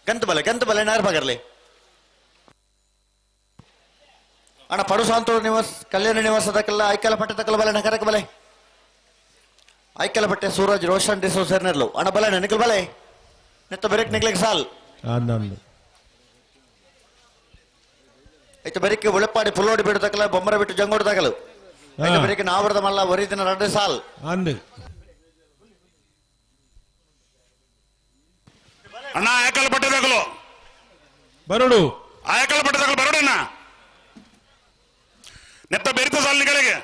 ಗಂತ ಬಲೆ ನಾರ್ ಬಗರ್ಲೆ ಅಣ್ಣ ಪಡುಸಾಂತೂರು ನಿವಾಸ ಕಲ್ಯಾಣ ನಿವಾಸದಕ್ಕೆಲ್ಲ ಐಕಲಪಟ್ಟೆ ತಕ್ಕಲ ಬಲೆ ಕರೆಕ್ ಬಲೆ ಐಕಲಪಟ್ಟೆ ಸೂರಜ್ ರೋಷನ್ ಡಿಸೋ ಸೆರ್ನೆರ್ಲು ಅಣ್ಣ ಬಲೆ ನಿಕಲ್ ಬಲೆ ನೆತ್ತ ಬೆರೆಕ್ ನಿಕ್ಲೆಕ್ ಸಾಲ್ ಐತೆ ಬರಿಕೆ ಉಳಪಾಡಿ ಪುಲ್ಲೋಡಿ ಬಿಡತಕ್ಕಲ್ಲ ಬೊಮ್ಮರ ಬಿಟ್ಟು ಜಂಗೋಡು ತಗಲು ಐತೆ ಬರಿಕೆ ನಾವರದ ಮಲ್ಲ ಒರಿದಿನ 2 ಸಾಲ್ ಅಂದ್ ಅಣ್ಣ ಆಯಕಲ್ ಪಟ್ಟೆ ತಗಲು ಬರೋಡು ಆಯಕಲ್ ಪಟ್ಟೆ ತಗಲು ಬರೋಡಣ್ಣ ನೆತ್ತ ಬೆರಿತ ಸಾಲಿಗಳಿಗೆ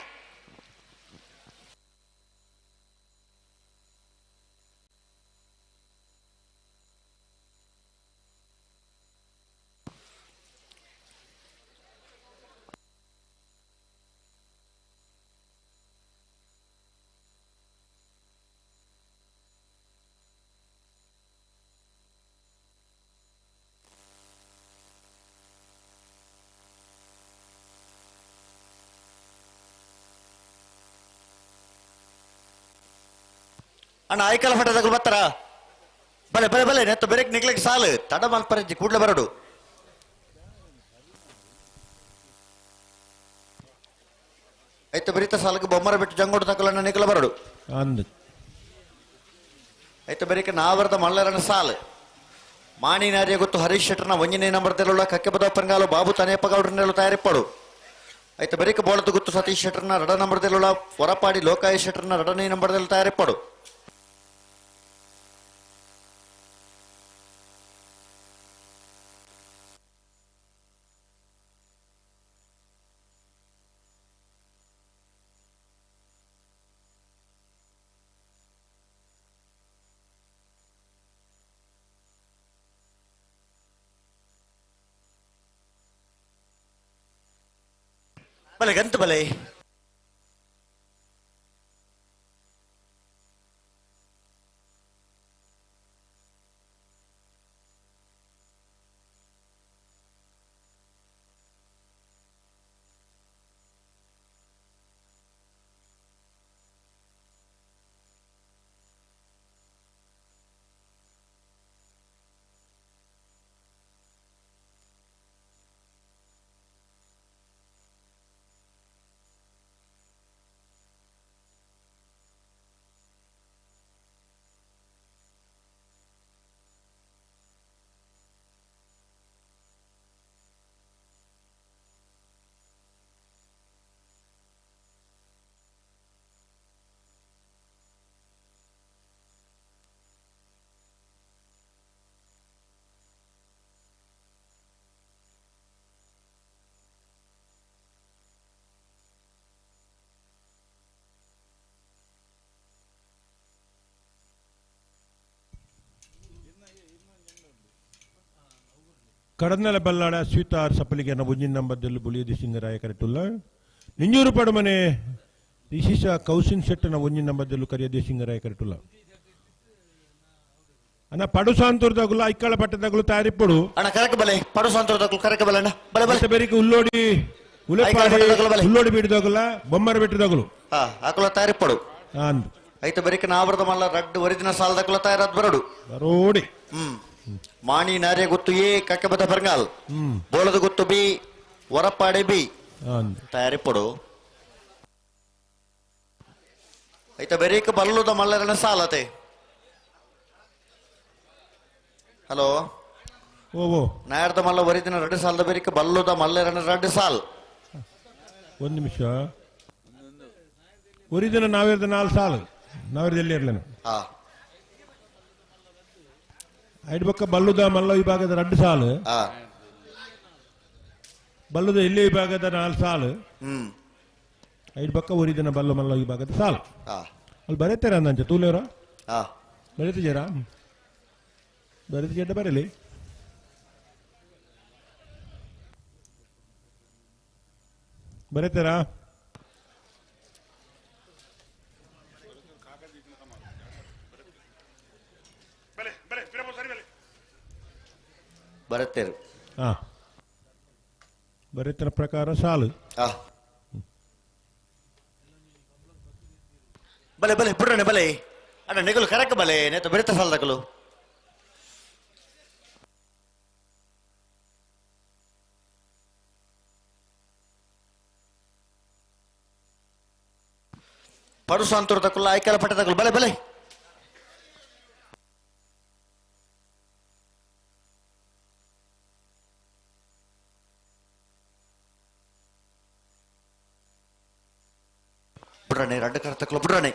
ಅಣ್ಣ ಐಕಲ ಪಟ್ಟೆ ತಗಲು ಬತ್ತಾರ ಬಲೆ ಬಲೆ ಬಲೆ ನೆತ್ತ ಬೆರೆಕ್ ನಿಕ್ಲೆಕ್ ಸಾಲ್ ತಡ ಮಲ್ಪರಂಜಿ ಕೂಡ್ಲೆ ಬರೋಡು ಐತೆ ಬರಿತ ಸಾಲಕ್ಕೆ ಬೊಮ್ಮರ ಬಿಟ್ಟು ಜಂಗೋಡು ತಕಲನ್ನ ನಿಕಲ ಬರೋಡು ಅಂದ್ ಐತೆ ಬರಿಕೆ ನಾವರದ ಮಲ್ಲರನ ಸಾಲ್ ಮಾಣಿನಾರಿಯ ಗೊತ್ತು ಹರೀಶ್ ಶೆಟ್ಟರ್ನ 1ನೇ ನಂಬರ್ದಲ್ಲ ಕಕ್ಕೆ ಬದಪ್ಪನಗಾಲು ಬಾಬು ತನೇಪಗೌಡ್ರನ್ನೆಲ್ಲ ತಯಾರಿಪ್ಪಡು ಐತೆ ಬರಿಕೆ ಬೋಳತು ಗೊತ್ತು ಸತೀಶ್ ಶೆಟ್ಟರ್ನ 2 ನಂಬರ್ದಲ್ಲ ಹೊರಪಾಡಿ ಲೋಕಾಯ ಶೆಟ್ಟರ್ನ 2ನೇ ನಂಬರ್ದಲ್ಲಿ ತಯಾರಿಪ್ಪಡು ಬಲೆ ಗಂತು ಬಲೆ ಕಡನ್ನಲ ಬಲ್ಲಾಡ ಅಶ್ವಿತಾರ್ ಸಪಲಿಗೆನ ಒಂಜಿನ ನಂಬರ್ದಲ್ಲಿ ಬುಳಿಯದಿ ಸಿಂಗರಾಯ ಕರೆಕ್ಟುಲ್ಲ ನಿಂಜೂರು ಪಡಮನೆ ರಿಶಿಷ ಕೌಶಿನ್ ಶೆಟ್ಟನ ಒಂಜಿನ ನಂಬರ್ದಲ್ಲೂ ಕರಿಯದಿ ಸಿಂಗರಾಯ ಕರೆಕ್ಟುಲ್ಲ ಅಣ್ಣ ಪಡು ಸಾಂತೂರ್ದಾಗುಲ್ಲ ಐಕ್ಕಳ ಪಟ್ಟದಾಗುಲು ತಯಾರಿಪ್ಪಡು ಅಣ್ಣ ಕರೆಕ್ಟ್ ಬಲೆ ಪಡು ಸಂತೋಷದಾಗಲು ಕರೆಕ್ಟ್ ಬಲೆ ಅಣ್ಣ ಬಲೆ ಬಲೆ ಬೇರಿಗೆ ಉಲ್ಲೋಡಿ ಉಲ್ಲೋಡಿ ಬಿಡಿದಾಗುಲ್ಲ ಬೊಮ್ಮರ ಬಿಟ್ಟಿದಾಗುಲು ಹಾಕುಲ ತಯಾರಿಪ್ಪಡು ಅಂದ್ ಐತೆ ಬರೀಕ ನಾವರದ ಮಲ್ಲ ರಡ್ಡು ಒರಿಜಿನ ಸಾಲದಾಕುಲ ತಯಾರಾದ್ ಬರಡು ಬರೋಡಿ ಮಾಣಿ ನಾರ್ಯ ಗೊತ್ತು ಎ ಕಕ್ಕೆ ಬದ ಬರ್ಗಾಲ್ ಬೋಳದ ಗೊತ್ತು ಬಿ ಹೊರಪಾಡೆ ಬಿ ಅಂದ್ ತಯಾರಿಪ್ಪಡು ಐತೆ ಬರೀಕ ಬಲ್ಲುದ ಮಲ್ಲರನ ಸಾಲತೆ ಹಲೋ ಓ ನಾಯರ್ದ ಮಲ್ಲ ಒರಿಜಿನ ರಡ್ಡು ಸಾಲದ ಬರೀಕ ಬಲ್ಲುದ ಮಲ್ಲರನ ರಡ್ಡು ಸಾಲ್ ಒಂದು ನಿಮಿಷ ಒರಿಜಿನ ನಾವಿರದ 4 ಸಾಲು ನಾವಿರದ ಎಲ್ಲಿ ಇರ್ಲೇನು ಐದು ಪಕ್ಕ ಬಲ್ಲುದ ಮಲ್ಲ ವಿಭಾಗದ 2 ಸಾಲು ಬಲ್ಲುದ ಎಲ್ಲಿ ವಿಭಾಗದ 4 ಸಾಲು ಐದು ಪಕ್ಕ ಒರಿಜಿನ ಬಲ್ಲು ಮಲ್ಲ ವಿಭಾಗದ ಸಾಲು ಅಲ್ಲಿ ಬರೀತಾರ ಅಂದಂಚ ತೂಲೇವ್ರ ಬರೀತಿದ್ದೀರಾ ಬರೀತಿ ಜಡ್ಡ ಬರಲಿ ಬರೀತಾರಾ ಬರುತ್ತೇರು ಬರೀತರ ಪ್ರಕಾರ ಸಾಲು ಬಲೆ ಬಲೆ ಬಿಡ್ರನೆ ಬಲೆ ಅಣ್ಣ ನೆಗಲು ಕರೆಕ್ಟ್ ಬಲೆ ನೇತ ಬೆರೆತ ಸಾಲದಾಗಲು ಪಡು ಸಾಂತೂರ್ದಕ್ಕಲ್ಲ ಐಕ್ಯಲ ಪಟ್ಟದಕ್ಕಲು ಬಲೆ ಬಲೆ ಬಿಡ್ರನೆ ರಡ್ಡು ಕರ್ತಕ್ಕಲು ಬಿಡ್ರನೆ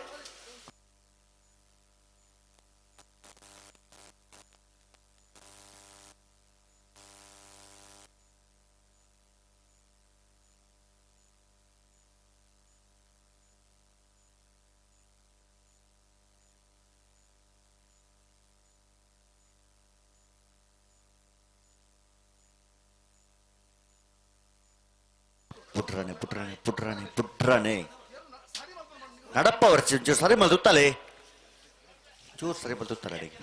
ಪುಟ್ರಾನೆ ಪುಟ್ರಾನೆ ಪುಟ್ರಾನೆ ಪುಟ್ರಾನೆ ನಡಪ್ಪ ಅವ್ರ ಚೂರು ಸರಿ ಮಲ್ದುತ್ತಲೆ ಚೂರು ಸರಿ ಮಲ್ದುತ್ತಲ್ಲ ಅಡಿಗೆ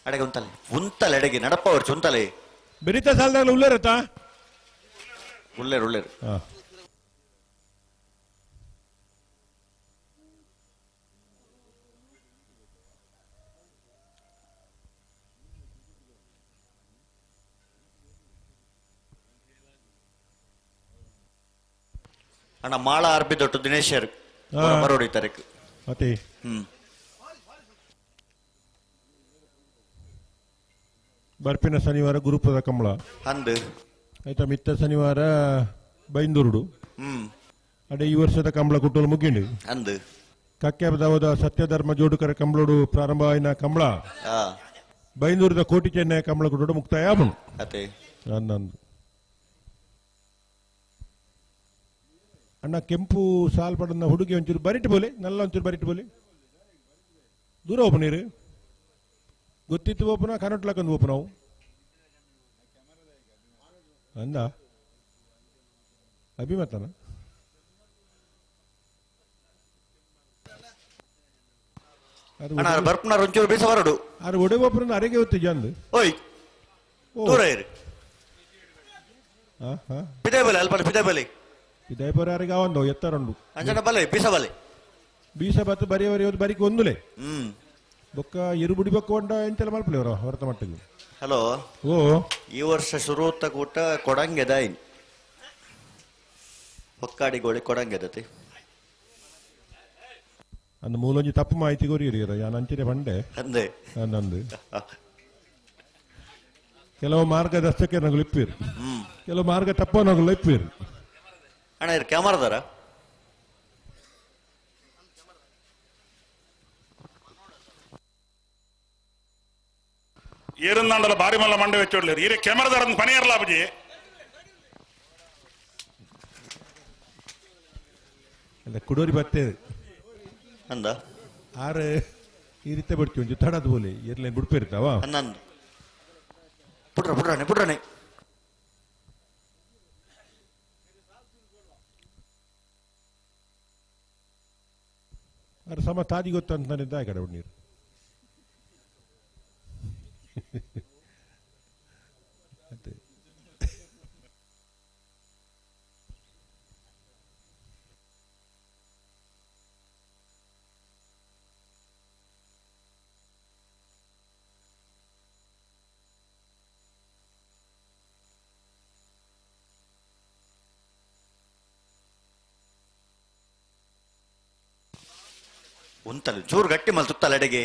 ಅಡೆಗೆ ಉಂತಲೆ ಅಡೆಗೆ ನಡಪ್ಪ ಅವ್ರು ಚುಂತಲೆ ಬೆರಿತ ಸಾಲದಾಗಲ ಉಳ್ಳೇರತ್ತಾ ಉಳ್ಳೇರು ಉಳ್ಳೇರು ಅಣ್ಣ ಮಾಳ ಅರ್ಬಿ ದೊಡ್ಡ ದಿನೇಶರ್ ಬರೋಡಿತಾರೆ ಮತ್ತೆ ಬರ್ಪಿನ ಶನಿವಾರ ಗುರುಪದ ಕಂಬಳ ಅಂದು ಆಯ್ತಾ ಮಿತ್ತ ಶನಿವಾರ ಬೈಂದೂರುಡು ಅಡೆ ಈ ವರ್ಷದ ಕಂಬಳ ಕುಟ್ಟಲು ಮುಗಿಂಡು ಅಂದು ಕಕ್ಕೆಬದವದ ಸತ್ಯಧರ್ಮ ಜೋಡುಕರ ಕಂಬಳೋಡು ಪ್ರಾರಂಭ ಆಯ್ನ ಕಂಬಳ ಬೈಂದೂರದ ಕೋಟಿ ಚೆನ್ನೈ ಕಂಬಳ ಕುಟ್ಟೋಡು ಮುಕ್ತಾಯ ಆಪುಂಡು ಅತೆ ಅಂದಂದು ಅಣ್ಣ ಕೆಂಪು ಸಾಲ್ ಪಡನ ಹುಡುಗಿ ಒಂಚೂರು ಬರಿಟ್ಟು ಬೋಲೆ ನಲ್ಲ ಒಂಚೂರು ಬರಿಟ್ಟು ಬೋಲೆ ದೂರ ಹೋಪ ನೀರು ಗೊತ್ತಿತ್ತು ಓಪನ ಕನಟ್ಲಕ್ಕಂದು ಓಪನ ನಾವು ಅಂದ ಅಭಿಮತನ ಬರ್ಪುನಾರ ಒಂಚೂರು ಬೇಸ ಹೊರಡು ಅದು ಒಡೆ ಓಪನ ಅರೆಗೆ ಹೊತ್ತು ಜಂದು ಓಯ್ ದೂರ ಇರಿ ಪಿದೆ ಬಲೆ ಅಲ್ಪ ಪಿದೆ ಬಲೆ ಇದೈಪರ ಅರೆಗೆ ಅವಂದು ಎತ್ತರಂಡು ಅಂಜನ ಬಲೆ ಬೀಸ ಬಲೆ ಬೀಸ ಬತ್ತು ಬರೆಯವರಿ ಬರಿಕೆ ಒಂದುಲೆ ಬೊಕ್ಕ ಇರುಬುಡಿ ಬೊಕ್ಕ ಹೊಂಡ ಎಂತೆಲ್ಲ ಮಲ್ಪಲಿ ಅವರ ಹೊರತ ಮಟ್ಟಿಗೆ ಹಲೋ ಓ ಈ ವರ್ಷ ಶುರು ಕೂಟ ಕೊಡಂಗೆದ ಒಕ್ಕಾಡಿ ಗೋಳಿ ಕೊಡಂಗೆದತಿ ಅಂದ್ ಮೂಲೊಂಜಿ ತಪ್ಪು ಮಾಹಿತಿ ಕೊರಿಯರಿಯರ ಯಾನ್ ಅಂಚಿನ ಪಂಡೆ ಅಂದೆ ನಂದು ಕೆಲವು ಮಾರ್ಗದರ್ಶಕ ನಗಲು ಇಪ್ಪಿರು ಕೆಲವು ಮಾರ್ಗ ತಪ್ಪ ನಗಲು ಇಪ್ಪಿರು ಅಣ್ಣ ಇರ್ ಕ್ಯಾಮರಾದಾರ ಏರುಂದಾಂಡಲ ಬಾರಿ ಮಲ್ಲ ಮಂಡೆ ವೆಚ್ಚೋಡ್ಲೇರು ಈರೆ ಕ್ಯಾಮರಾದಾರ ಪಣಿ ಇರಲ್ಲ ಅಪ್ಪಾಜಿ ಅಲ್ಲ ಕುಡೋರಿ ಬರ್ತೇವೆ ಅಂದ ಆರು ಈ ರೀತಿ ಬಿಡ್ತೀವಿ ಒಂಚೂರು ತಡದ ಬೋಲಿ ಏರ್ಲೈನ್ ಬಿಡ್ಪಿರ್ತಾವ ಹನ್ನೊಂದು ಪುಟ್ರನೆ ಅದ್ರ ಸಮ ತಾದಿ ಗೊತ್ತು ಅಂತ ಆ ಕಡೆ ನೀರು ಅದೇ ಉಂತಲ್ಲ ಜೋರು ಗಟ್ಟಿ ಮಲ್ ತುತ್ತಲ್ಲ ಎಡೆಗೆ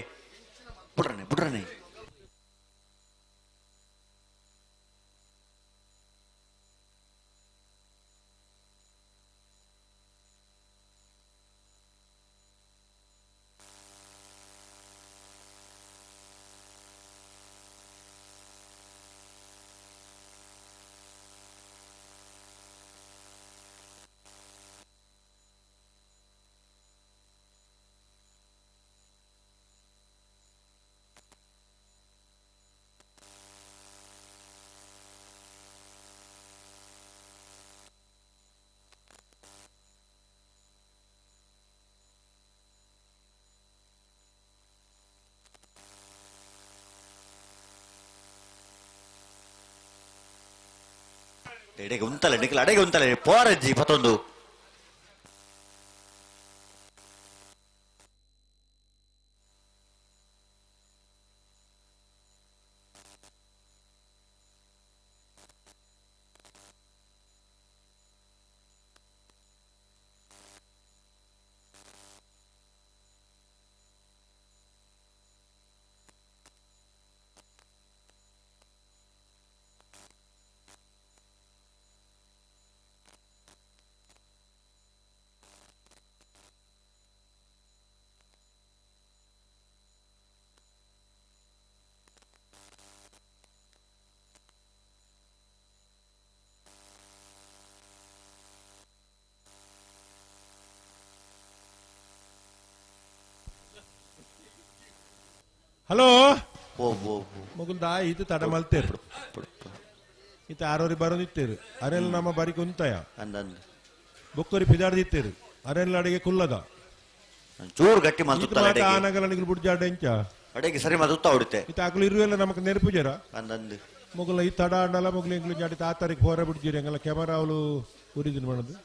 ಬುಡ್ರನೆ ಎಡೆಗೆ ಉಂತಲ್ಲ ನಿಖಿಲ್ ಅಡೆಗೆ ಉಂತಲ್ಲ ಪೋರಜ್ಜಿ ಮತ್ತೊಂದು ಹಲೋ ಓ ಮಗುಲ್ದ ಇದು ತಡ ಮಲ್ತೇರು ಇತ್ತ ಆರೋರಿ ಬರೋದಿತ್ತೇರು ಅರೆಲ್ಲ ನಮ್ಮ ಬಾರಿಗೆ ಉಂತಾಯ ಅಂದಂದು ಬೊಕ್ಕರಿ ಪಿದಾಡ್ದಿತ್ತೇರು ಅರೆಲ್ಲ ಅಡಿಗೆ ಕುಲ್ಲದ ಜೋರು ಗಟ್ಟಿ ಮಲ್ ತುತ್ತಲ್ಲ ಎಡೆಗೆ ಆನಗಲನಿಗೆ ಬುಡ್ಜಾಡ ಎಂಚ ಅಡೆಗೆ ಸರಿ ಮಲ್ ತುತ್ತ ಹೊಡಿತೆ ಇತ್ತ ಅಗಲು ಇರುವೆಲ್ಲ ನಮಕ್ ನೆನಪು ಜರ ಅಂದಂದು ಮೊಗಲ ಈ ತಡ ಅಂಡಲ ಮೊಗಲು ಎಂಗ್ಲು ಜಾಡಿ ತಾತಾರಿಗೆ ಹೋರ ಬಿಡ್ಜಿರಿ ಹಂಗಲ್ಲ ಕ್ಯಾಮರಾ ಅವಳು ಉರಿದಿನ ಮಾಡೋದು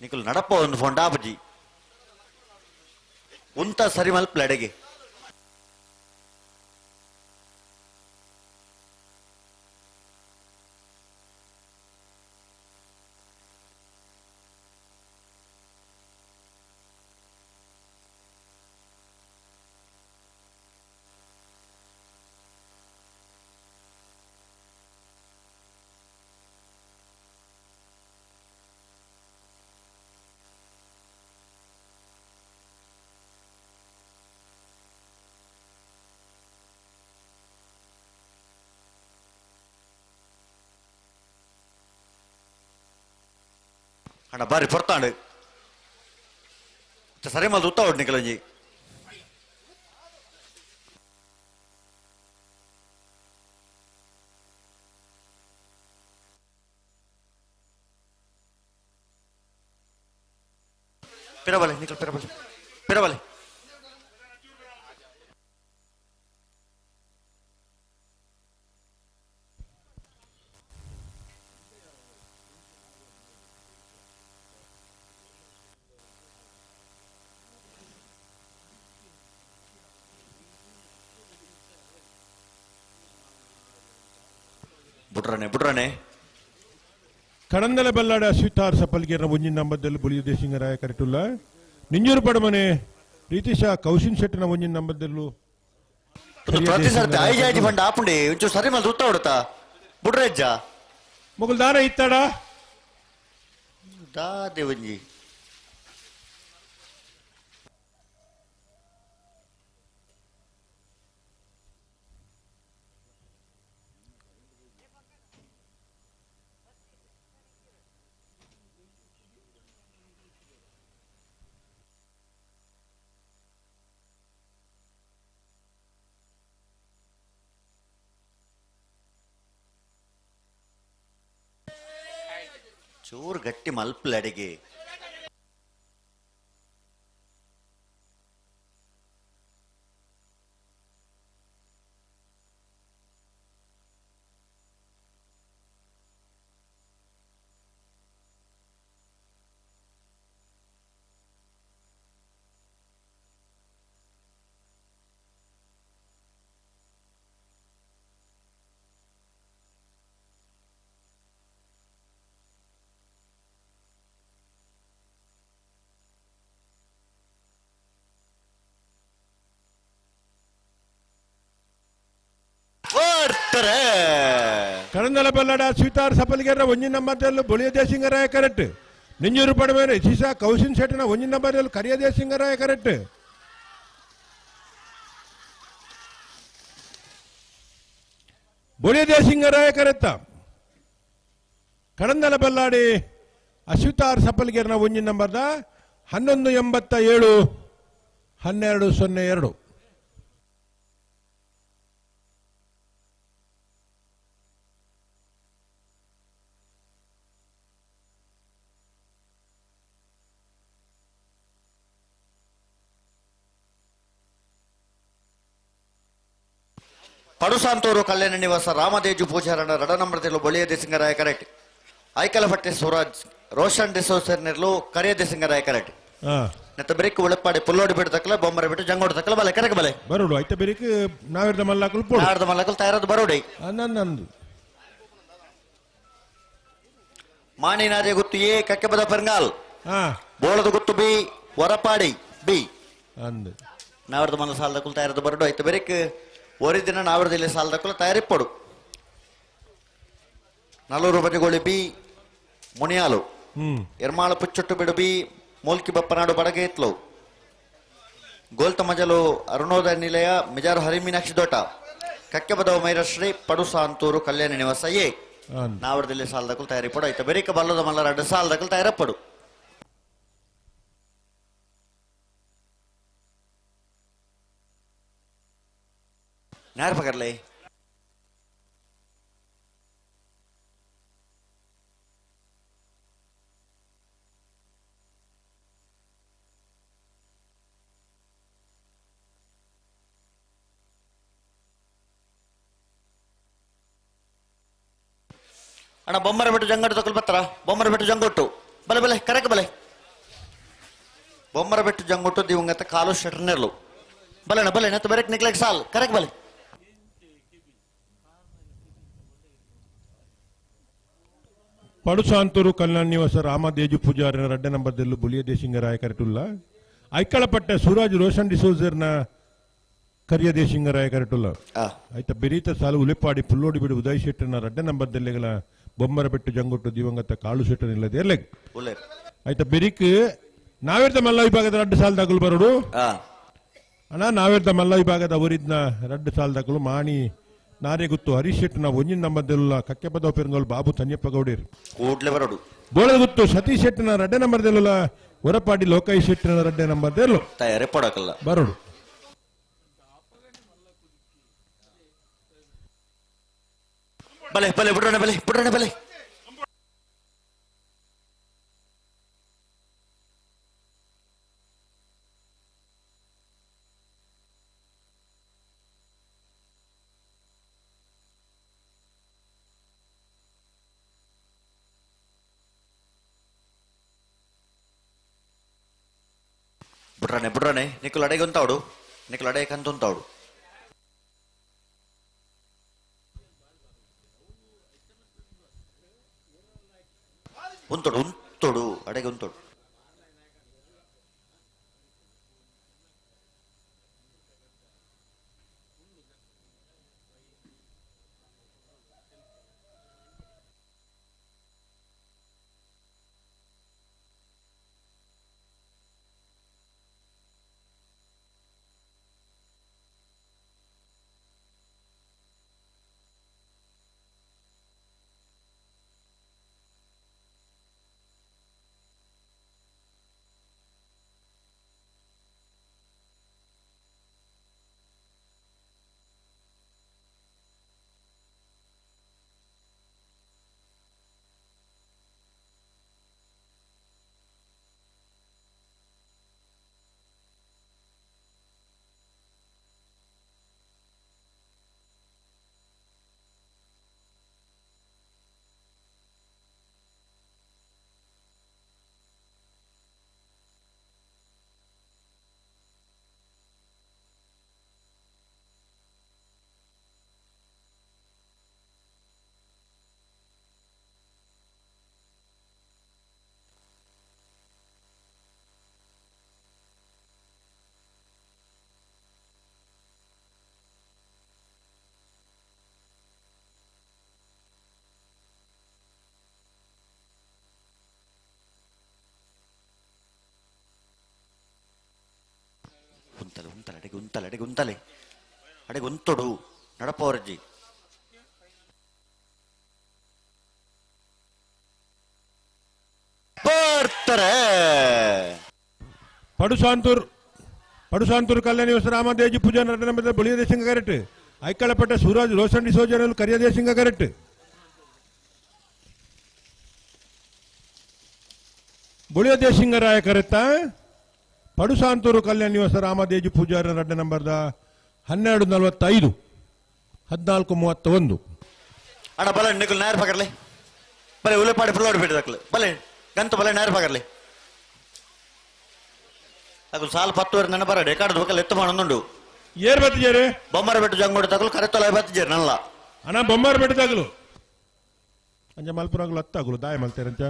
ನಿಖಿಲ್ ನಡಪ್ಪ ಒಂದು ಫೋನ್ ಡಾಬಜಿ ಉಂತ ಸರಿ ಮಲ್ಪಲ ಎಡೆಗೆ ಅಣ್ಣ ಬಾರಿ ಪೊರ್ತಾಂಡು ಸರಿ ಮಲ್ ತುತ್ತ ಹೊಡ್ ನಿಖಿಲಂಜಿ ಪಿರಬಲೆ ನಿಖಿಲ್ ಪಿರಬಲೆ ಬುಡ್ರನೆ ಕಡಂದಲ ಬಲ್ಲಾಡ ಅಶ್ವಿತಾರ್ ಸಪಲ್ಗೆರ್ನ ಒಂಜಿನ ನಂಬರ್ದಲ್ಲಿ ಬುಲಿಯ ದೇಶಿಂಗರಾಯ ಕರೆಟುಲ್ಲ ನಿಂಜೂರು ಪಡಮನೆ ರೀತಿಶಾ ಕೌಶಿನ್ ಶೆಟ್ಟಿನ ಒಂಜಿನ ನಂಬರ್ದಲ್ಲೂ ಪ್ರತಿ ಸರ್ತಿ ಐಜಾಜಿ ಬಂಡ ಆಪುಂಡೆ ಒಂಚೂರು ಸರಿ ಮೇಲೆ ಸುತ್ತ ಹೊಡ್ತಾ ಬುಡ್ರಜ್ಜ ಮೊಗಲ್ ದಾನ ಇತ್ತಾಡ ದಾದೆ ಒಂಜಿ ಚೂರು ಗಟ್ಟಿ ಮಲ್ಪಲ್ ಅಡಿಗೆ ಕಡಂದಲ ಬಲ್ಲಾಡ ಅಶ್ವಿತಾರ್ ಸಪಲ್ಗೆರ್ನ ಒಂಜಿನ ನಂಬರ್ದಲ್ಲೂ ಬುಲಿಯ ದೇಶಿಂಗರಾಯ ಕರೆಕ್ಟ್ ನಿಂಜೂರು ಪಡಮನೆ ರಿತಿಶಾ ಕೌಶಿನ್ ಶೆಟ್ಟಿನ ಒಂಜಿನ ನಂಬರ್ದಲ್ಲೂ ಕರಿಯ ದೇಶಿಂಗರಾಯ ಕರೆಕ್ಟ್ ಬುಲಿಯ ದೇಶಿಂಗರಾಯ ಕರೆತ್ತ ಕಡಂದಲ ಬಲ್ಲಾಡಿ ಅಶ್ವಿತಾರ್ ಸಪಲ್ಗೆರ್ನ ಒಂಜಿನ ನಂಬರ್ದ 1187 1202 ಪಡುಸಾಂತೂರು ಕಲ್ಯಾಣ ನಿವಾಸ ರಾಮದೇಜು ಪೂಜಾರಣ ರಡ ನಂಬರ್ದಲ್ಲೂ ಬೊಳಿಯ ದೇಸಿಂಗರಾಯ ಕರೆಕ್ಟ್ ಐಕಲಪಟ್ಟೆ ಸ್ವರಾಜ್ ರೋಷನ್ ಡಿಸೋಸರ್ನಿರ್ಲು ಕರಿಯ ದೇಸಿಂಗರಾಯ ಕರೆಕ್ಟ್ ನೆತ್ತ ಬೆರಿಕ್ ಉಳಪಾಡಿ ಪುಲ್ಲೋಡಿ ಬಿಟ್ಟು ತಕ್ಕಲ ಬೊಮ್ಮರ ಬಿಟ್ಟು ಜಂಗೋಡು ತಕ್ಕಲ ಬಲೆ ಕರೆಕ್ ಬಲೆ ಬರೋಡು ಐತ ಬೆರಿಕ್ ನಾವಿರ್ದ ಮಲ್ಲಾಕಲ್ ಪೋಡು ನಾಡ್ದ ಮಲ್ಲಕಲ್ ತಯಾರದು ಬರೋಡಿ ನಂದು ಮಾಣಿನಾರ್ಯ ಗುತ್ತು ಎ ಕಕ್ಕೆಬದ ಪೆರ್ಗಾಲ್ ಬೋಳದ ಗುತ್ತು ಬಿ ಹೊರಪಾಡಿ ಬಿ ಅಂದ್ ನಾವಿರ್ದ ಮಲ್ಲ ಸಾಲದಕ್ಕೂ ತಯಾರದು ಬರೋಡು ಐತ ಬೆರಿಕ್ ಒರಿದಿನ ನಾವಿರ್ದಿಲ್ಲ ಸಾಲದಕ್ಕೂ ತಯಾರಿಪ್ಪಡು ನಲ್ಲೂರು ಬಜಗೋಳಿ ಬಿ ಮುನಿಯಾಲು ಎರ್ಮಾಳ ಪುಚ್ಚೊಟ್ಟು ಬಿಡು ಬಿ ಮೂಲ್ಕಿ ಬಪ್ಪನಾಡು ಬಡಗೇತ್ಲು ಗೋಲ್ತ ಮಜಲು ಅರುಣೋದಯ ನಿಲಯ ಮಿಜಾರು ಹರಿಮೀನಾಕ್ಷಿ ದೋಟ ಕಕ್ಕೆ ಬದವ ಮೈರಶ್ರೀ ಪಡುಸಾಂತೂರು ಕಲ್ಯಾಣ ನಿವಾಸ ಎ ನಾವರ್ದಲ್ಲಿ ಸಾಲದಕ್ಕೂ ತಯಾರಿಪಡು ಐತ ಬೆರಿಕ ಬಲ್ಲದ ಮಲ್ಲ 2 ಸಾಲದಕ್ಕೂ ತಯಾರಪ್ಪಡು ಯಾರು ಪಕರ್ಲೆ ಅಣ್ಣ ಬೊಮ್ಮರ ಬಿಟ್ಟು ಜಂಗಟ್ಟು ತಗೊಳ್ ಬತ್ತಾರ ಬೊಮ್ಮರ ಬಿಟ್ಟು ಜಂಗೊಟ್ಟು ಬಲೆ ಬಲೆ ಕರೆಕ್ ಬಲೆ ಬೊಮ್ಮರ ಬಿಟ್ಟು ಜಂಗೊಟ್ಟು ದಿವಂಗತ ಕಾಲು ಶೆಟ್ರನೆರ್ಲು ಬಲೆಣ ಬಲೆ ನತ್ತು ಬೆರೆಕ್ ನಿಕ್ಲೆಕ್ ಸಾಲ್ ಕರೆಕ್ ಬಲೆ ಪಡುಸಾಂತೂರು ಕಲ್ಯಾಣ ನಿವಾಸ ರಾಮದೇಜು ಪೂಜಾರಿನ 2 ನಂಬರ್ದಲ್ಲೂ ಬುಲಿಯ ದೇಶಿಂಗರಾಯ ಕರೆಟುಲ್ಲ ಐಕ್ಕಳಪಟ್ಟೆ ಸೂರಾಜ್ ರೋಷನ್ ಡಿಸೋಜರ್ನ ಕರಿಯ ದೇಶಿಂಗರಾಯ ಕರೆಟುಲ್ಲ ಆಯ್ತ ಬೆರೀತ ಸಾಲು ಉಲೆಪಾಡಿ ಪುಲ್ಲೋಡಿ ಬಿಡು ಉದಯ್ ಶೆಟ್ಟನ 2 ನಂಬರ್ದಲ್ಲಿಗಳ ಬೊಮ್ಮರ ಬೆಟ್ಟು ಜಂಗೊಟ್ಟು ದಿವಂಗತ ಕಾಳು ಶೆಟ್ಟನಿಲ್ಲದೆ ಎರ್ಲೆಗ್ ಆಯ್ತ ಬೆರಿಕ್ ನಾವಿರ್ದ ಮಲ್ಲ ವಿಭಾಗದ 2 ಸಾಲದಾಗಲು ಬರೋಡು ಅಣ್ಣ ನಾವಿರ್ದ ಮಲ್ಲ ವಿಭಾಗದ ಅವರಿದ್ನ 2 ಸಾಲದಾಗಲು ಮಾಣಿ ನಾರೇ ಗುತ್ತು ಹರೀಶ್ ಶೆಟ್ಟನ ಒಂಜಿನ ನಂಬರ್ದಲ್ಲ ಕಕ್ಕೆ ಬದವ ಪೆರಂಗೋಲ್ ಬಾಬು ತನ್ಯಪ್ಪ ಗೌಡೇರ್ ಕೂಡ್ಲೆ ಬರೋಡು ಬೋಳದ ಗುತ್ತು ಸತೀಶ್ ಶೆಟ್ಟನ 2 ನಂಬರ್ದಲ್ಲ ಹೊರಪಾಡಿ ಲೋಕಾಯಿ ಶೆಟ್ಟನ 2 ನಂಬರ್ದಲ್ಲೂ ತಯಾರಿ ಪಡಕಲ್ಲ ಬರೋಡು ಬಲೆ ಬಲೆ ಬಿಡ್ರಣ ಬಲೆ ಬಿಡ್ರಣ ಬಲೆ ಬಿಡ್ರನೆ ನಿಕ್ಕಲು ಅಡೆಗೊಂತಾವಡು ನಿಕ್ಕಲು ಅಡೆಯಕಂತಂತಾವಡು ಉಂತೊಡು ಉಂತೊಡು ಅಡೆಗೆ ಉಂತೊಡು ಉಂತಲೆ ಉಂತಲೆ ಅಡೆಗೆ ಉಂತಲೆ ಅಡೆಗೆ ಉಂತಲೆ ಅಡೆಗೆ ಉಂತೊಡು ನಡಪವರಜ್ಜಿ ಬರ್ತಾರೆ ಪಡುಸಾಂತೂರು ಕಲ್ಯಾಣ ದಿವಸ ರಾಮದೇಜಿ ಪೂಜಾ ನಡೆದ ಬಳಿಯ ದೇಶಿಂಗ ಕರೆಕ್ಟ್ ಐಕ್ಕಳಪಟ್ಟ ಸೂರಾಜ್ ರೋಷನ್ ಡಿಸೋಜನಲ್ ಕರಿಯ ದೇಶಿಂಗ ಕರೆಕ್ಟ್ ಬಳಿಯ ದೇಶಿಂಗರಾಯ ಕರೆತ್ತ ಪಡುಸಾಂತೂರು ಕಲ್ಯಾಣ ನಿವಾಸ ರಾಮದೇಜಿ ಪೂಜಾರ ರಡ್ಡ ನಂಬರ್ದ 12:45 14:31 ಅಣ್ಣ ಬಲ ನಿಕ್ಕಲು ನೇರ ಪಕರ್ಲೆ ಬಲೆ ಉಲೆಪಾಡಿ ಫುಲ್ ಬಿಟ್ಟಿದಕ್ಲೆ ಬಲೆ ಗಂತು ಬಲೆ ನೇರ ಪಕರ್ಲೆ ಅಕಲ್ ಸಾಲ 10 ವರೆ ನೆನ ಬರಡೆ ಕಾಡು ಹೋಗಲ್ಲ ಎತ್ತು ಮಾಡೋದು ಏರ್ ಬತ್ತಿಜೇರೆ ಬೊಮ್ಮರ ಬೆಟ್ಟು ಜಂಗೋಡಿ ತಗಲು ಕರೆತ್ತೊಲ ಬತ್ತಿಜೇರೆ ನಲ್ಲ ಅಣ್ಣ ಬೊಮ್ಮರ ಬೆಟ್ಟು ತಗಲು ಅಂಜ ಮಲ್ಪುರಾಗಲು ಹತ್ತಾಗಲು ದಾಯ ಮಲ್ತೇರಂತ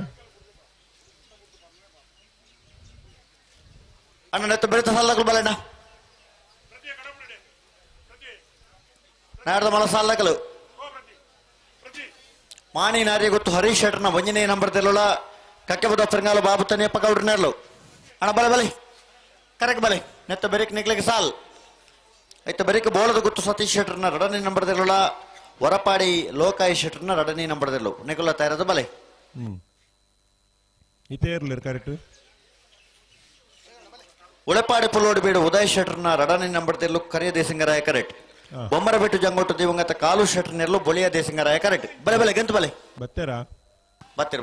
ಅಣ್ಣ ನೆತ್ತ ಬೆಳೆತ ಸಾಲಕಲು ಬಲೆಣ್ಣ ನಾಡ್ದ ಮಲ ಸಾಲಕಲು ಮಾಣಿ ನಾರಿ ಗೊತ್ತು ಹರೀಶ್ ಶೆಟ್ಟರ್ನ ಒಂಜನೇ ನಂಬರ್ ತೆಲ್ಲೋಳ ಕಕ್ಕೆ ಬದ ಫ್ರಂಗಾಲ ಬಾಬು ತನಿಯಪ್ಪ ಗೌಡ್ರ ನೇರ್ಲು ಅಣ್ಣ ಬಲೆ ಬಲೆ ಕರೆಕ್ಟ್ ಬಲೆ ನೆತ್ತ ಬೆರಿಕ್ ನಿಕ್ಲಿಕ್ಕೆ ಸಾಲ್ ಐತ ಬೆರಿಕ್ ಬೋಳದ ಗೊತ್ತು ಸತೀಶ್ ಶೆಟ್ಟರ್ನ ರಡನೇ ನಂಬರ್ ತೆಲ್ಲೋಳ ಹೊರಪಾಡಿ ಲೋಕಾಯಿ ಶೆಟ್ಟರ್ನ ರಡನೇ ನಂಬರ್ ತೆಲ್ಲು ನಿಕುಲ ತಯಾರದ ಬಲೆ ಇತೇ ಇರ್ಲಿ ಕರೆಕ್ಟ್ ಉಳೆಪಾಡಿ ಪುಲ್ಲೋಡಿ ಬೀಡು ಉದಯ್ ಶೆಟ್ಟರ್ನ ರಡನೇ ನಂಬರ್ ತೆಲ್ಲು ಕರಿಯ ದೇಸಿಂಗರಾಯ ಕರೆಕ್ಟ್ ಬೊಮ್ಮರ ಬೆಟ್ಟು ಜಂಗೊಟ್ಟು ದಿವಂಗತ ಕಾಲು ಶೆಟ್ಟರ್ನೆಲ್ಲೂ ಬೊಳಿಯ ದೇಸಿಂಗರಾಯ ಕರೆಕ್ಟ್ ಬಲೆ ಬಲೆ ಗಂತು ಬಲೆ ಬತ್ತೇರಾ ಬತ್ತೀರ್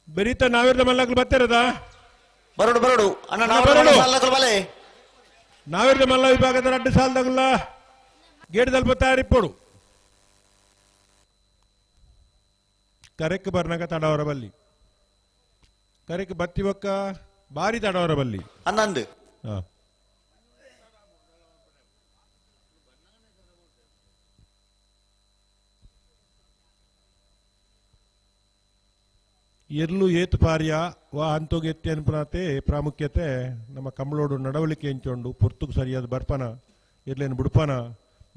ಬೆರೀತ ನಾವಿರ್ದ ಮಲ್ಲಕ್ಲು ಬತ್ತೇರದ ಬರೋಡು ಅಣ್ಣ ನಾವು ಬಲೆ ನಾವಿರ್ದ ಮಲ್ಲ ವಿಭಾಗದ 2 ಸಾಲದಾಗಲ್ಲ ಗೇಟ್ದಲ್ಲಿ ಬತ್ತಾರಿಪ್ಪೋಡು ಕರೆಕ್ ಬರ್ನಾಗ ತಡವರ ಬಲ್ಲಿ ಕರೆಕ್ ಬತ್ತಿವಕ್ಕ ಬಾರಿ ತಡವರ ಬಲ್ಲಿ ಅನ್ನಂದು ಎರ್ಲು ಏತು ಪಾರ್ಯ ವಾ ಅಂತೋಗಿ ಎತ್ತಿ ಅನ್ಪನತೆ ಪ್ರಾಮುಖ್ಯತೆ ನಮ್ಮ ಕಂಬಳೋಡು ನಡವಳಿಕೆ ಎಂಚೊಂಡು ಪುರ್ತುಕು ಸರಿಯಾದ ಬರ್ಪನ ಇರ್ಲೇನು ಬಿಡ್ಪನ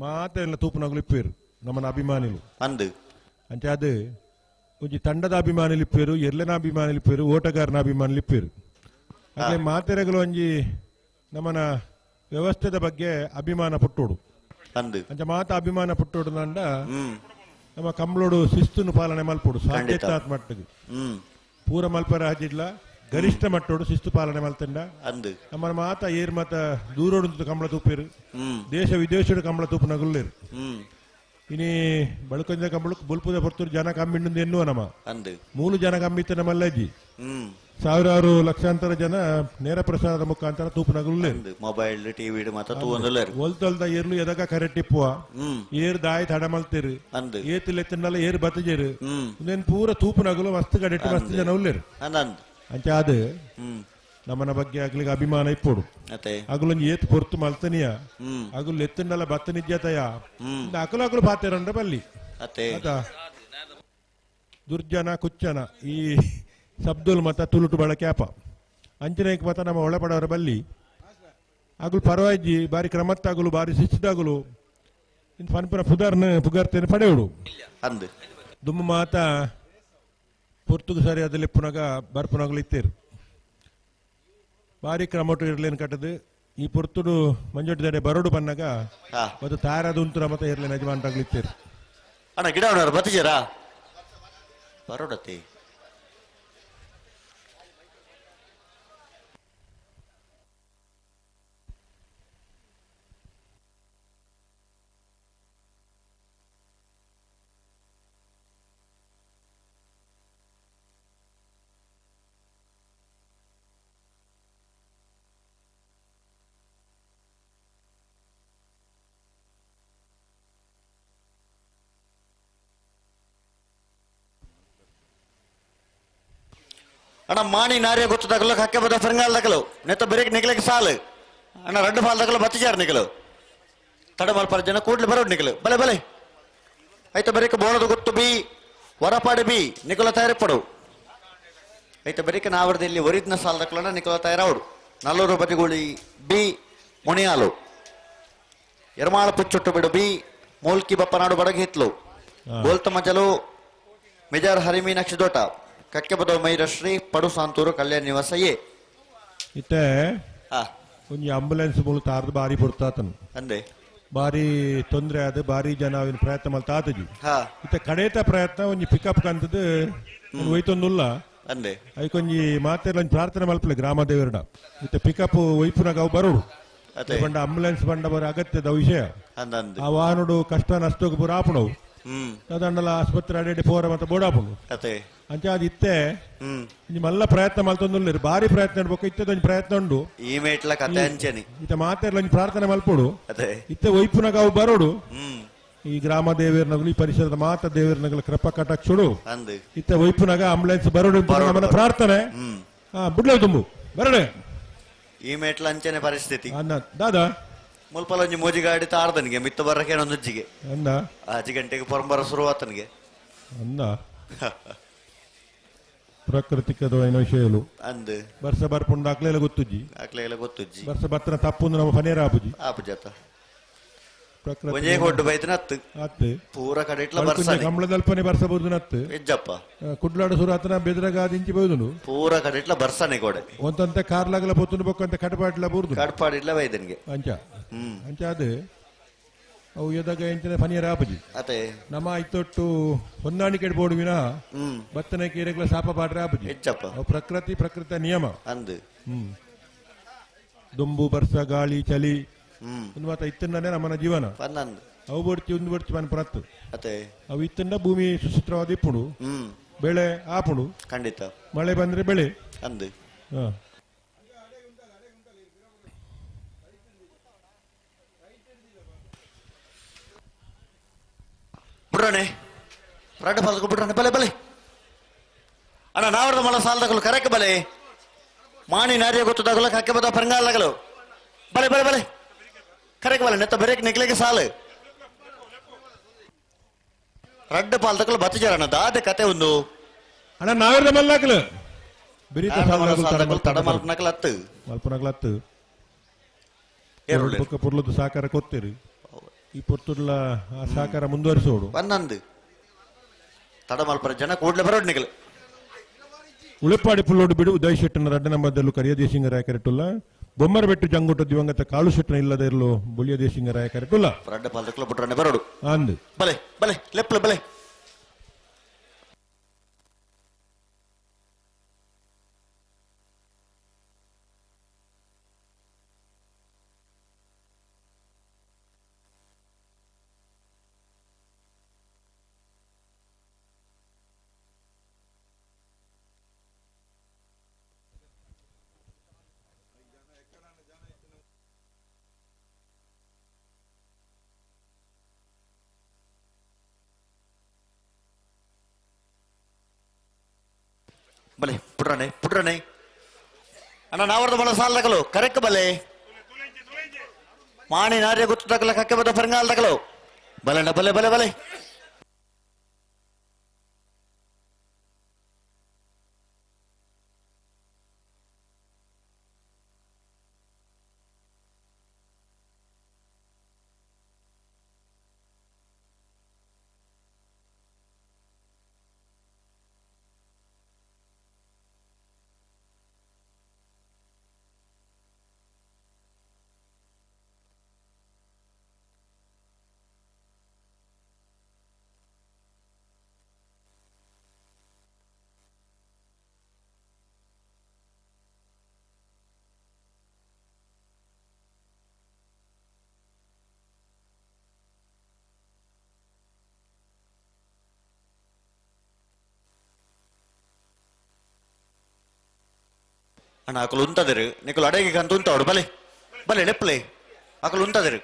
ಮಾತ್ರ ಎಲ್ಲ ತೂಪುನಗಳು ಇಪ್ಪೇರು ನಮ್ಮನ ಅಭಿಮಾನಿಲು ಅಂದು ಅಂಚೆ ಅದು ಒಂಜಿ ತಂಡದ ಅಭಿಮಾನಿಲು ಇಪ್ಪೇರು ಎರ್ಲೆನ ಅಭಿಮಾನಿಲು ಇಪ್ಪೇರು ಓಟಗಾರನ ಅಭಿಮಾನಿಲು ಇಪ್ಪೇರು ಅದೇ ಮಾತೆರೆಗಳು ಒಂಜಿ ನಮ್ಮನ ವ್ಯವಸ್ಥೆದ ಬಗ್ಗೆ ಅಭಿಮಾನ ಪುಟ್ಟೋಡು ಅಂದು ಅಂಚೆ ಮಾತ ಅಭಿಮಾನ ಪುಟ್ಟೋಡು ನಂಡ ನಮ್ಮ ಕಂಬಳೋಡು ಶಿಸ್ತುನು ಪಾಲನೆ ಮಲ್ಪೋಡು ಸಾಧ್ಯತೆ ಮಟ್ಟಿಗೆ ಪೂರ ಮಲ್ಪರ ಹಾಜಿಡ್ಲ ಗರಿಷ್ಠ ಮಟ್ಟೋಡು ಶಿಸ್ತು ಪಾಲನೆ ಮಲ್ತಂಡ ಅಂದು ನಮ್ಮ ಮಾತ ಏರ್ ಮತ ದೂರೋಡು ಕಂಬಳ ತೂಪೇರು ದೇಶ ವಿದೇಶದ ಕಂಬಳ ತೂಪು ನಗುಲ್ಲೇರು ಇನಿ ಬಳ್ಕೊಂಡ ಕಂಬಳ ಬುಲ್ಪುದ ಪುರ್ತೂರು ಜನ ಕಮ್ಮಿಂಡು ಎನ್ನುವ ನಮ್ಮ ಅಂದು 3 ಜನ ಕಮ್ಮಿತ್ತ ನಮ್ಮಲ್ಲಜ್ಜಿ ಸಾವಿರಾರು ಲಕ್ಷಾಂತರ ಜನ ನೇರ ಪ್ರಸಾರದ ಮುಖಾಂತರ ತೂಪು ನಗುಲ್ಲೇರು ಮೊಬೈಲ್ ಟಿವಿ ಮಾತ ತೂವೊಂದುಲ್ಲೇರು ಒಲ್ತೊಲ್ದ ಏರ್ಲು ಎದಗ ಕರೆಟ್ಟಿಪ್ಪುವ ಏರ್ ದಾಯಿ ತಡ ಮಲ್ತೇರು ಅಂದು ಏತಿಲೆತ್ತಿನಲ್ಲ ಏರ್ ಬತ್ತಜೇರು ಇನ್ನೇನು ಪೂರ ತೂಪು ನಗುಲು ಮಸ್ತ್ ಗಡೆಟ್ಟು ಮಸ್ತ್ ಜನ ಉಲ್ಲೇರು ಅಂದಂದು ಅಂಚೆ ಅದು ನಮ್ಮನ ಬಗ್ಗೆ ಆಗ್ಲಿಗೆ ಅಭಿಮಾನ ಇಪ್ಪೋಡು ಅತೆ ಅಗುಲೊಂದು ಏತ್ ಪೊರ್ತು ಮಲ್ತನಿಯ ಅಗುಲ್ ಎತ್ತಂಡಲ ಬತ್ತ ನಿಜ್ಜತಯ ಅಕಲು ಪಾತೇರಂಡ ಬಲ್ಲಿ ಅತ್ತೆ ಆತ ದುರ್ಜನ ಕುಚ್ಚನ ಈ ಸಬ್ದುಲ್ ಮತ ತುಳುಟು ಬಳ ಕ್ಯಾಪ ಅಂಚನೆಗೆ ಮತ ನಮ್ಮ ಒಳಪಡವರ ಬಲ್ಲಿ ಅಗುಲು ಪರವಾಜಿ ಬಾರಿ ಕ್ರಮತ್ತಾಗಲು ಬಾರಿ ಶಿಸ್ತಾಗಲು ಇನ್ನು ಫನ್ಪುರ ಪುಗರ್ತೇನೆ ಪಡೆಯುಡು ಅಂದು ದುಮ್ಮ ಮಾತ ಪುರ್ತುಗು ಸರಿಯಾದ ಲೆಪ್ಪುನಾಗ ಬರ್ಪುನಾಗಲು ಇತ್ತೇರು ಬಾರಿ ಕ್ರಮಟು ಇರ್ಲೇನು ಕಟ್ಟದು ಈ ಪುರ್ತುಡು ಮಂಜೊಟ್ಟು ಜಡೆ ಬರೋಡು ಬನ್ನಾಗ ಹಾ ಮತ್ತು ತಾರಾದ ಉಂತುರ ಮತ ಇರ್ಲೇನು ಯಜಮಾನ್ರಾಗ್ಲು ಇತ್ತೇರು ಅಣ್ಣ ಗಿಡ ಅವನವ್ರು ಬತ್ತಿದ್ದೀರಾ ಬರೋಡತ್ತೆ ಅಣ್ಣ ಮಾಣಿ ನಾರ್ಯ ಗೊತ್ತದಾಗಲು ಹಕ್ಕೆ ಬದ ಫರಂಗಾಲ್ ದಕ್ಕಲು ನೆತ್ತ ಬರೀಕ್ ನಿಕ್ಲಿಕ್ಕೆ ಸಾಲು ಅಣ್ಣ ರೆಡ್ ಫಾಲ್ ದಕ್ಕಲು ಬತ್ತಿಜಾರ್ ನಿಕಲು ತಡ ಮಲ್ಪರ ಜನ ಕೂಡ್ಲಿ ಬರೋಡ್ ನಿಕಲು ಬಲೆ ಬಲೆ ಐತ ಬರೀಕ್ ಬೋಣದ ಗೊತ್ತು ಬಿ ವರಪಾಡಿ ಬಿ ನಿಕಲ ತಯಾರಿ ಪಡು ಐತ ಬರೀಕ್ ನಾವರದಲ್ಲಿ ಒರಿದ್ನ ಸಾಲ್ ದಕ್ಕಲಣ್ಣ ನಿಕಲ ತಯಾರವಡು ನಲ್ಲೂರು ಬದಿಗುಳಿ ಬಿ ಮುಣಿಯಾಲು ಎರ್ಮಾಳ ಪುಚ್ಚೊಟ್ಟು ಬಿಡು ಬಿ ಮೂಲ್ಕಿ ಬಪ್ಪನಾಡು ಬಡಗಿ ಹಿತ್ಲು ಗೋಲ್ತ ಮಜಲು ಮೆಜಾರ್ ಹರಿಮೀನಾಕ್ಷಿ ದೋಟ ಕಕ್ಕೆ ಬದವ ಮೈರಶ್ರೀ ಪಡು ಸಾಂತೂರು ಕಲ್ಯಾಣ ನಿವಾಸ ಎ ಇತ್ತೆ ಹಾ ಒಂಜಿ ಆಂಬುಲೆನ್ಸ್ ಮೂಲ ತಾರ್ದು ಬಾರಿ ಬುಡ್ತಾತನು ಅಂದೆ ಬಾರಿ ತೊಂದರೆ ಆದ ಬಾರಿ ಜನ ಅವಿನ ಪ್ರಯತ್ನ ಮಲ್ತಾತಜಿ ಹಾ ಇತ್ತೆ ಕಡೇತ ಪ್ರಯತ್ನ ಒಂಜಿ ಪಿಕಪ್ ಕಂತದ್ದು ಒಯ್ತೊಂದುಲ್ಲ ಅಂದೆ ಐಕೊಂಜಿ ಮಾತೆಲ್ಲ ಒಂಜಿ ಪ್ರಾರ್ಥನೆ ಮಲ್ಪಲೆ ಗ್ರಾಮ ದೇವರಡ ಇತ್ತೆ ಪಿಕಪ್ ಒಯ್ಪುನಾಗ ಅವು ಬರೋಡು ಅದೇ ಬಂಡ ಆಂಬುಲೆನ್ಸ್ ಬಂಡ ಬರ ಅಗತ್ಯದ ವಿಷಯ ಅಂದಂದು ಆ ವಾಹನಡು ಕಷ್ಟ ನಷ್ಟಕ್ಕೆ ಪೂರ ಆಪಣವು ಅದಂಡಲ ಆಸ್ಪತ್ರೆ ಅಡೆಡೆ ಪೋರ ಮತ್ತೆ ಬೋಡಾಪಣು ಅದೇ ಅಂಚ ಅದು ಇತ್ತೆ ಇನ್ನು ಮಲ್ಲ ಪ್ರಯತ್ನ ಮಲ್ತೊಂದುಲ್ಲೇರು ಬಾರಿ ಪ್ರಯತ್ನ ಇಡ್ಬೇಕು ಇತ್ತದೊಂದು ಪ್ರಯತ್ನ ಉಂಡು ಈ ಮೇಟ್ಲ ಕತೆ ಅಂಚನಿ ಇತ್ತ ಮಾತೆಲ್ಲ ಒಂಜಿ ಪ್ರಾರ್ಥನೆ ಮಲ್ಪೊಡು ಅದೇ ಇತ್ತೆ ಒಯ್ಪುನಾಗ ಅವು ಬರೋಡು ಈ ಗ್ರಾಮ ದೇವರನಗಲು ಈ ಪರಿಸರದ ಮಾತ ದೇವರನಗಲ ಕೃಪ ಕಟಾಕ್ಷುಡು ಅಂದು ಇತ್ತ ಒಯ್ಪುನಾಗ ಆಂಬುಲೆನ್ಸ್ ಬರೋಡು ನಮ್ಮನ್ನ ಪ್ರಾರ್ಥನೆ ಬುಡ್ಲೆ ತುಂಬು ಬರಡೆ ಈ ಮೇಟ್ಲ ಅಂಚನೆ ಪರಿಸ್ಥಿತಿ ಅನ್ನ ದಾದಾ ಮುಲ್ಪಲ ಒಂಜಿ ಮೋಜಿ ಗಾಡಿ ತಾರ್ದನಿಗೆ ಮಿತ್ತ ಬರಕ್ಕೆ ಒಂದು ಉಜ್ಜಿಗೆ ಅಂದ 5 ಗಂಟೆಗೆ ಪರಂಬರ ಶುರುವಾತನಿಗೆ ಅಂದ ಪ್ರಕೃತಿಕದ ವಿಷಯಲು ಅಂದು ಬರ್ಸ ಬರ್ಪುಂಡು ಅಕ್ಲೆಲ್ಲ ಗೊತ್ತುಜ್ಜಿ ಆಕ್ಲೆ ಎಲ್ಲ ಗೊತ್ತುಜ್ಜಿ ಬರ್ಸ ಬತ್ತನ ತಪ್ಪುಂದು ನಮ್ಮ ಫನೇರ ಆಪುಜಿ ಆಪು ಜಾತ ಪ್ರಕೃತಿ ಒಂಜೇ ಕೊಟ್ಟು ಬೈತನ ಹತ್ತು ಅತ್ತೆ ಪೂರ ಕಡೆ ಇಟ್ಲ ಬರ್ಸಾನೆ ಕಂಬಳದಲ್ಪನೆ ಬರ್ಸ ಬೋರ್ದು ನತ್ತು ಎಜ್ಜಪ್ಪ ಕುಡ್ಲಾಡು ಸುರಾತನ ಬೆದ್ರಗಾದಿಂಚಿ ಬೋದುನು ಪೂರ ಕಡೆ ಇಟ್ಲ ಬರ್ಸಾನೆ ಗೋಡೆ ಒಂತಂತೆ ಕಾರ್ಲಾಗಲ ಪೊತ್ತುನು ಬೊಕ್ಕಂತೆ ಕಟಪಾಟ್ಲ ಬೋರ್ದು ಕಡ್ಪಾಡಿಟ್ಲ ಬೈದನ್ಗೆ ಅಂಚ ಅಂಚ ಅದು ಅವು ಎದಾಗ ಎಂಚಿನ ಫನಿಯರ ಆಪುಜಿ ಅತೆ ನಮ್ಮ ಇತ್ತೊಟ್ಟು ಹೊಂದಾಣಿಕೆ ಬೋರ್ಡು ವಿನ ಬತ್ತನೆ ಕೀರೆಗಳ ಶಾಪ ಪಾಡ್ರೆ ಆಪುಜಿ ಎಜ್ಜಪ್ಪ ಅವು ಪ್ರಕೃತಿ ನಿಯಮ ಅಂದು ದುಂಬು ಬರ್ಸ ಗಾಳಿ ಚಳಿ ಒಂದು ಮಾತ ಇತ್ತಂಡನೆ ನಮ್ಮನ ಜೀವನ ಪನ್ನಂದು ಅವು ಬಡ್ತಿ ಒಂದು ಬಡ್ತಿ ಮನ ಪ್ರತ್ತು ಅತೆ ಅವು ಇತ್ತಂಡ ಭೂಮಿ ಸುಸೂತ್ರವಾದ ಇಪ್ಪುಡು ಬೆಳೆ ಆಪುಡು ಖಂಡಿತ ಮಳೆ ಬಂದ್ರೆ ಬೆಳೆ ಅಂದು ಹ ಬಿಡ್ರಾಣೆ ರಡ್ಡ ಫಾಲ್ಸ್ಗೆ ಬಿಡ್ರಾಣೆ ಬಲೆ ಬಲೆ ಅಣ್ಣ ನಾವರ್ದ ಮಲ ಸಾಲದಾಗಲು ಕರೆಕ್ ಬಲೆ ಮಾಣಿ ನಾರಿಯ ಗೊತ್ತದಾಗಲು ಕಕ್ಕೆ ಬದ ಪರಂಗಾಲಾಗಲು ಬಲೆ ಬಲೆ ಬಲೆ ಕರೆಕ್ ಬಲೆ ನೆತ್ತ ಬರೇಕ್ ನಿಕ್ಲಿಕ್ಕೆ ಸಾಲು ರಡ್ಡ ಪಾಲ್ದಕ್ಕಲು ಬತ್ತಿಜಾರಣ್ಣ ದಾದೆ ಕತೆ ಒಂದು ಅಣ್ಣ ನಾವೆಲ್ಲ ಮಲ್ಲಾಕಲು ಬಿರಿತ ತಡ ಮಲ್ಪನಕಲ್ ಹತ್ತು ಮಲ್ಪನಗ್ಲತ್ತು ಪುರ್ಲದ್ದು ಸಹಕಾರ ಕೊತ್ತೇರಿ ಈ ಪುರ್ತುಡ್ಲ ಆ ಸಹಕಾರ ಮುಂದುವರಿಸೋಡು ಪನ್ನಂದು ತಡ ಮಲ್ಪರ ಜನ ಕೂಡ್ಲೆ ಬರೋಡ್ ನಿಕಲ್ ಉಳಿಪಾಡಿ ಪುಲ್ಲೋಡು ಬಿಡು ಉದಯ್ ಶೆಟ್ಟನ ರಡ್ಡ ನಂಬರ್ದಲ್ಲೂ ಕರಿಯ ದೇಶಿಂಗರಾಯ ಕರೆಟುಲ್ಲ ಬೊಮ್ಮರಬೆಟ್ಟು ಜಂಗುಟ ದಿವಂಗತ ಕಾಳು ಶೆಟ್ಟನ ಇಲ್ಲದೆ ಇರಲು ಬುಳಿಯ ದೇಶಿಂಗರಾಯ ಕರೆಟುಲ್ಲ ರಡ್ಡ ಪಾಲ್ದಕ್ಕಲು ಬಿಟ್ರನೆ ಬರೋಡು ಅಂದು ಬಲೆ ಬಲೆ ಲೆಪ್ಲ ಬಲೆ ಬಲೆ ಪುಟ್ರನೆ ಅಣ್ಣ ನಾವರ್ದ ಮಲ ಸಾಲದಾಗಲು ಕರೆಕ್ ಬಲೆ ಮಾಣಿ ನಾರ್ಯ ಗೊತ್ತದಾಗಲ ಕಕ್ಕೆ ಬದ ಪರಂಗಾಲ್ದಾಗಲು ಬಲೆಣ್ಣ ಬಲೆ ಬಲೆ ಬಲೆ ಅಣ್ಣ ಅಕಲು ಉಂತದಿರು ನಿಕಲು ಅಡೆಗೆ ಕಂತು ಉಂತಾವಡು ಬಲೆ ಬಲೆ ಲೆಪ್ಲೆ ಅಕಲು ಉಂತದಿರು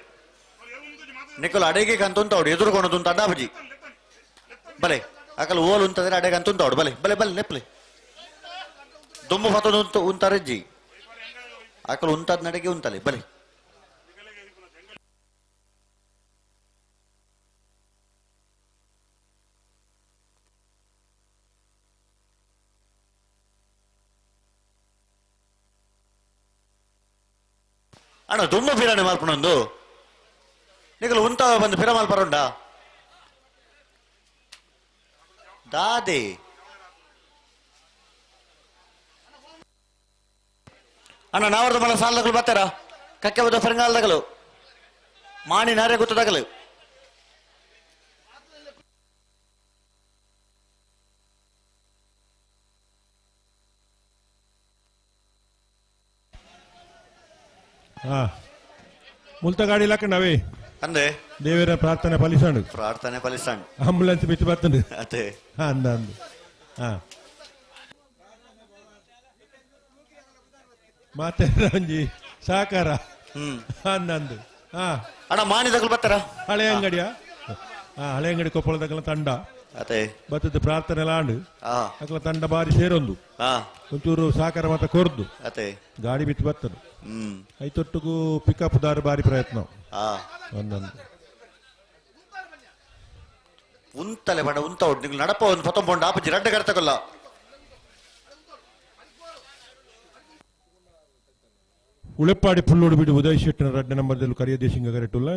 ನಿಕಲು ಅಡೆಗೆ ಕಂತು ಉಂತಾವಡು ಎದುರುಗೊಂಡು ಉಂಟ ಅಡ್ಡಾಬಜಿ ಬಲೆ ಅಕಲು ಓಲು ಉಂತದಿರು ಅಡೆಗೆ ಅಂತ ಉಂತಾವಡು ಬಲೆ ಬಲೆ ಬಲೆ ಲೆಪ್ಲೆ ದುಮ್ಮು ಫತದು ಉಂತಾರಜ್ಜಿ ಅಕಲು ಉಂತಾದ ನಡೆಗೆ ಉಂತಲೆ ಬಲೆ ಅಣ್ಣ ದುಮ್ಮ ಪಿರಾಣಿ ಮಾಲ್ಪನೊಂದು ನಿಗಲು ಉಂತ ಬಂದು ಪಿರ ಮಾಲ್ಪರುಂಡ ದಾದೆ ಅಣ್ಣ ನಾವರ್ದ ಮಲ ಸಾಲಗಳು ಬರ್ತಾರ ಕಕ್ಕೆ ಬದ ಫೆರಂಗಾಲದಗಲು ಮಾಣಿ ನಾರೇ ಗೊತ್ತದಾಗಲು ಮುಲ್ತ ಗಾಡಿ ಲಕ್ಕಂಡವೇ ಅಂದ್ರೆ ದೇವರ ಪ್ರಾರ್ಥನೆ ಫಲಿಸಂಡು ಪ್ರಾರ್ಥನೆ ಫಲಿಸಂಡು ಆಂಬುಲೆನ್ಸ್ ಬಿಟ್ಟು ಬರ್ತಂಡು ಅದೇ ಅಂದ ಅಂದು ಹಾ ಮತ್ತೆ ರಂಜಿ ಸಾಕಾರ ಅಂದು ಹಾ ಅಣ್ಣ ಮಾಣಿದಗಲು ಬರ್ತಾರ ಹಳೆ ಅಂಗಡಿಯ ಹಳೆ ಅಂಗಡಿ ಕೊಪ್ಪಳದಗಲ ತಂಡ ಅದೇ ಬತ್ತದ ಪ್ರಾರ್ಥನೆ ಲಾಂಡು ಹಾ ಅಕಲ ತಂಡ ಬಾರಿ ಸೇರೊಂದು ಹಾ ಒಂಚೂರು ಸಾಕಾರ ಮತ ಕೊರ್ದು ಅದೇ ಗಾಡಿ ಬಿಟ್ಟು ಬರ್ತದೆ ಐತೊಟ್ಟಿಗೂ ಪಿಕಪ್ ದಾರಿ ಬಾರಿ ಪ್ರಯತ್ನ ಒಂದೊಂದು ಉಂತಲೆ ಬಡ ಉಂತ ನೀವು ನಡಪ ಒಂದು ಪತ್ತೊಂಬೊಂಡು ಆಪಜಿ ರಡ್ಡ ಕರ್ತಕೊಲ್ಲ ಉಳೆಪ್ಪಾಡಿ ಪುಲ್ಲೋಡು ಬಿಡು ಉದಯ್ ಶೆಟ್ಟಿನ ರಡ್ಡ ನಂಬರ್ದಲ್ಲಿ ಕರಿಯದೇ ಸಿಂಗ ಕರೆಟುಲ್ಲ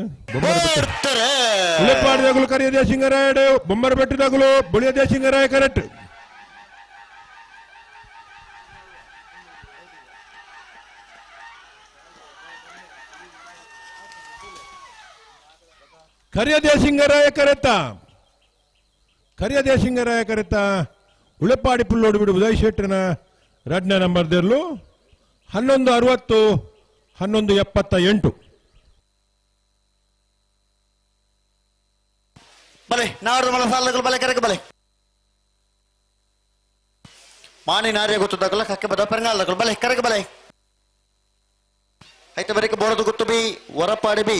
ಉಳೆಪ್ಪಾಡಿದಾಗಲು ಕರಿಯದೇ ಸಿಂಗರಾಯಡು ಬೊಮ್ಮರ ಬೆಟ್ಟದಾಗಲು ಬುಳಿಯದೇ ಸಿಂಗರಾಯ ಕರೆಕ್ಟ್ ಕರಿಯದೇ ಸಿಂಗರಾಯ ಕರೆತ ಉಳೆಪ್ಪಾಡಿ ಪುಲ್ಲೋಡು ಬಿಡು ಉದಯ್ ಶೆಟ್ಟಿನ ರಡ್ನ ನಂಬರ್ದಲ್ಲೂ 1160 1178 ಬಲೆ ನಾವರ್ದ ಮಲ ಸಾಲಗಳು ಬಲೆ ಕರೆಕ ಬಲೆ ಮಾಣಿ ನಾರೇ ಗೊತ್ತದಾಗಲ್ಲ ಕಕ್ಕೆ ಬದ ಪೆರಂಗಾಲದಗಲು ಬಲೆ ಕರೆಕ ಬಲೆ ಐತೆ ಬರೀಕ ಬೋಳದು ಗೊತ್ತು ಬಿ ಹೊರಪಾಡಿ ಬಿ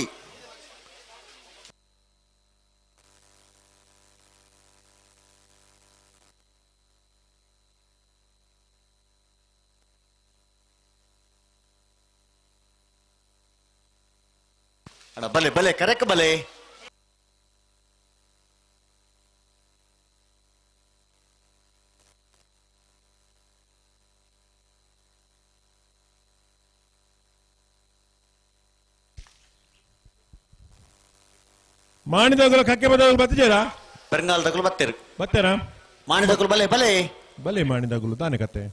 ಅಣ್ಣ ಬಲೆ ಬಲೆ ಕರೆಕ ಬಲೆ ಮಾಣಿದಾಗಲು ಕಕ್ಕೆ ಬದಲು ಬತ್ತಿದ್ದೀರಾ ಪೆರಂಗಾಲದಗಲು ಬತ್ತೇರು ಬತ್ತೇರಾ ಮಾಣಿದಗಲು ಬಲೆ ಬಲೆ ಬಲೆ ಮಾಣಿದಾಗಲು ತಾನೆ ಕತೆ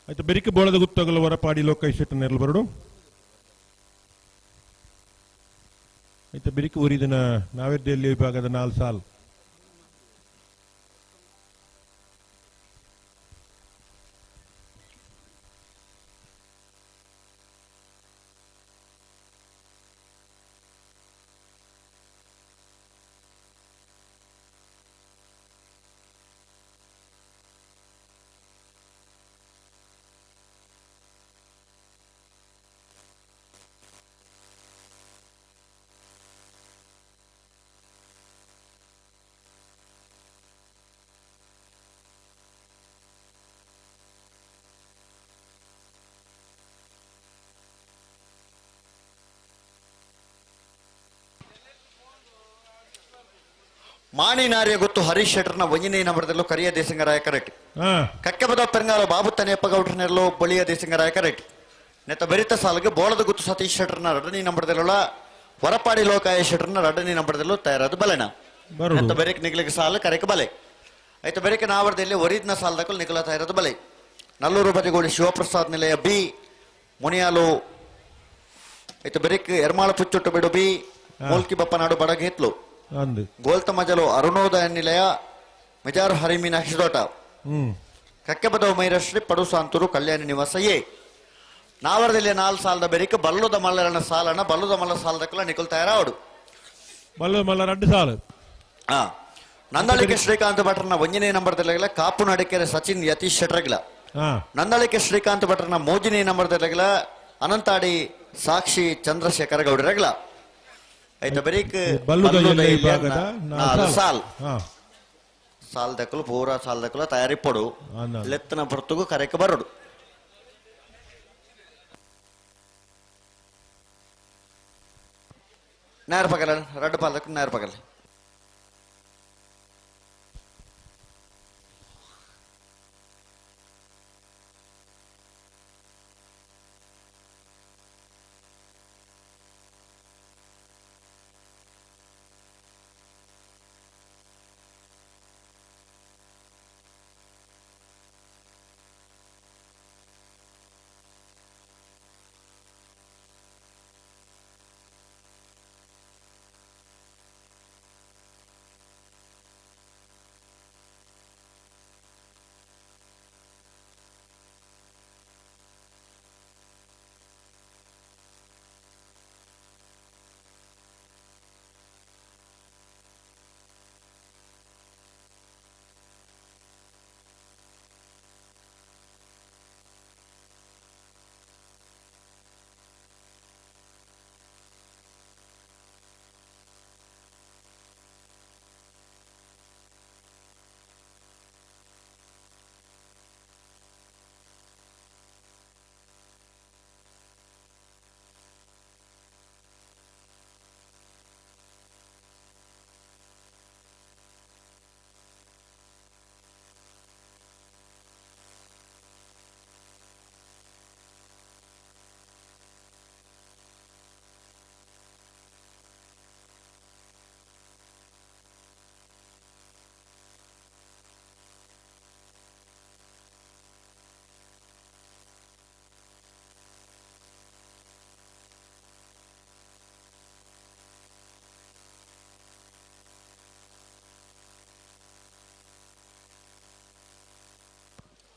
ಆಯ್ತು ಬೆರಿಕೆ ಬೋಳದ ಗುತ್ತಗಲು ಹೊರಪಾಡಿ ಲೋಕ ಶೆಟ್ಟನ ಎರಡು ಬರಡು ಆಯ್ತು ಬೆರಿಕೆ ಊರಿದಿನ ನಾವೆದ್ದಲ್ಲಿ ವಿಭಾಗದ 4 ಸಾಲ್ ಮಾಣಿ ನಾರಿಯ ಗೊತ್ತು ಹರೀಶ್ ಶೆಟ್ಟರ್ನ ಒಂಜನೇ ನಂಬರ್ದಲ್ಲೂ ಕರಿಯ ದೇಸಿಂಗರಾಯ ಕರೆಕ್ಟ್ ಕಕ್ಕೆ ಬದ ಪೆರಂಗಾಲ ಬಾಬು ತನೆಯಪ್ಪ ಗೌಡ್ರನೆಲ್ಲೋ ಬಳಿಯ ದೇಸಿಂಗರಾಯ ಕರೆಕ್ಟ್ ನೆತ್ತ ಬೆರಿತ ಸಾಲಿಗೆ ಬೋಳದ ಗುತ್ತು ಸತೀಶ್ ಶೆಟ್ಟರ್ನ ರಡನಿ ನಂಬರ್ದಲ್ಲ ಹೊರಪಾಡಿ ಲೋಕಾಯ ಶೆಟ್ಟರ್ನ ರಡನಿ ನಂಬರ್ದಲ್ಲೂ ತಯಾರಾದ ಬಲೆನ ನೆತ್ತ ಬೆರಿಕ್ ನಿಗ್ಲಿಕ್ಕೆ ಸಾಲ ಕರೆಕ ಬಲೆ ಆಯ್ತು ಬೆರಿಕೆ ನಾವರ್ದಲ್ಲಿ ಒರಿದ್ನ ಸಾಲದಕ್ಕೂ ನಿಖಲ ತಯಾರಾದ ಬಲೆ ನಲ್ಲೂರು ಬದಿಗೋಡಿ ಶಿವಪ್ರಸಾದ್ ನಿಲಯ ಬಿ ಮುನಿಯಾಲು ಆಯ್ತು ಬೆರಿಕ್ ಎರ್ಮಾಳ ಪುಚ್ಚೊಟ್ಟು ಬಿಡು ಬಿ ಮೂಲ್ಕಿ ಬಪ್ಪನಾಡು ಬಡಗ ಹಿತ್ಲು ಗೋಲ್ತ ಮಜಲು ಅರುಣೋದಯ ನಿಲಯ ಮಿಜಾರು ಹರಿಮೀನ ಹಿಸೋಟ ಕಕ್ಕೆ ಬದವ ಮೈರಶ್ರೀ ಪಡು ಸಾಂತೂರು ಕಲ್ಯಾಣಿ ನಿವಾಸ ಎ ನಾವರದಲ್ಲಿ 4 ಸಾಲದ ಬೆರಿಕ ಬಲ್ಲುದ ಮಲ್ಲರನ ಸಾಲನ ಬಲ್ಲುದ ಮಲ್ಲ ಸಾಲದಕ್ಕಲ್ಲ ನಿಕಲ್ ತಯಾರಾವಡು ಬಲ್ಲುದ ಮಲ್ಲ 2 ಸಾಲು ಹಾ ನಂದಳಿಕೆ ಶ್ರೀಕಾಂತ್ ಭಟ್ರನ ಒಂಜನೇ ನಂಬರ್ ತೆಲಗಲ ಕಾಪು ನಡಿಕೆರೆ ಸಚಿನ್ ಯತೀಶ್ ಶೆಟ್ರಗಿಲ ಹಾ ನಂದಳಿಕೆ ಶ್ರೀಕಾಂತ್ ಭಟ್ರನ ಮೋಜಿನಿ ನಂಬರ್ ತೆಲಗಲ ಅನಂತಾಡಿ ಸಾಕ್ಷಿ ಚಂದ್ರಶೇಖರ ಗೌಡರಗಲ ಐತ ಬರೀಕ್ ಬಲ್ಲುದ ಜಿಲ್ಲೆ ವಿಭಾಗದ ಸಾಲ್ ಹಾ ಸಾಲ್ ದಕ್ಕಲು ಪೂರ ಸಾಲ್ ದಕ್ಕಲು ತಯಾರಿ ಪಡು ಲೆತ್ತನ ಪುರ್ತುಗು ಕರೆಕ ಬರಡು ನೇರ ಪಗಲ ರಡ್ಡು ಪಾಲದಕ್ಕೆ ನೇರ ಪಗಲ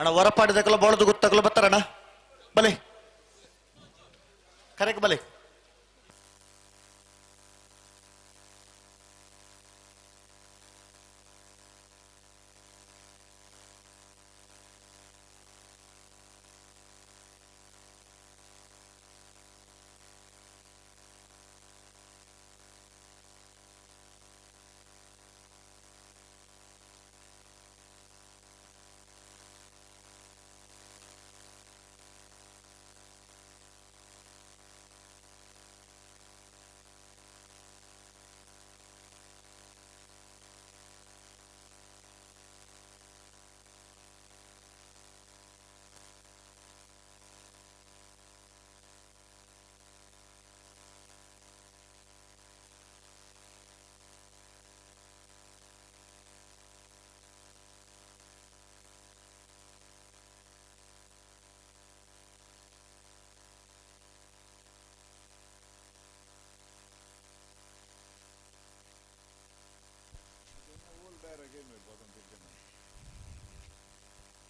ಅಣ್ಣ ಹೊರಪಾಡಿದಕ್ಕಲ್ಲ ಬೋಳದು ಗೊತ್ತಾಗಲ್ಲ ಬರ್ತಾರಣ್ಣ ಬಲೆ ಕರೆಕ್ ಬಲೆ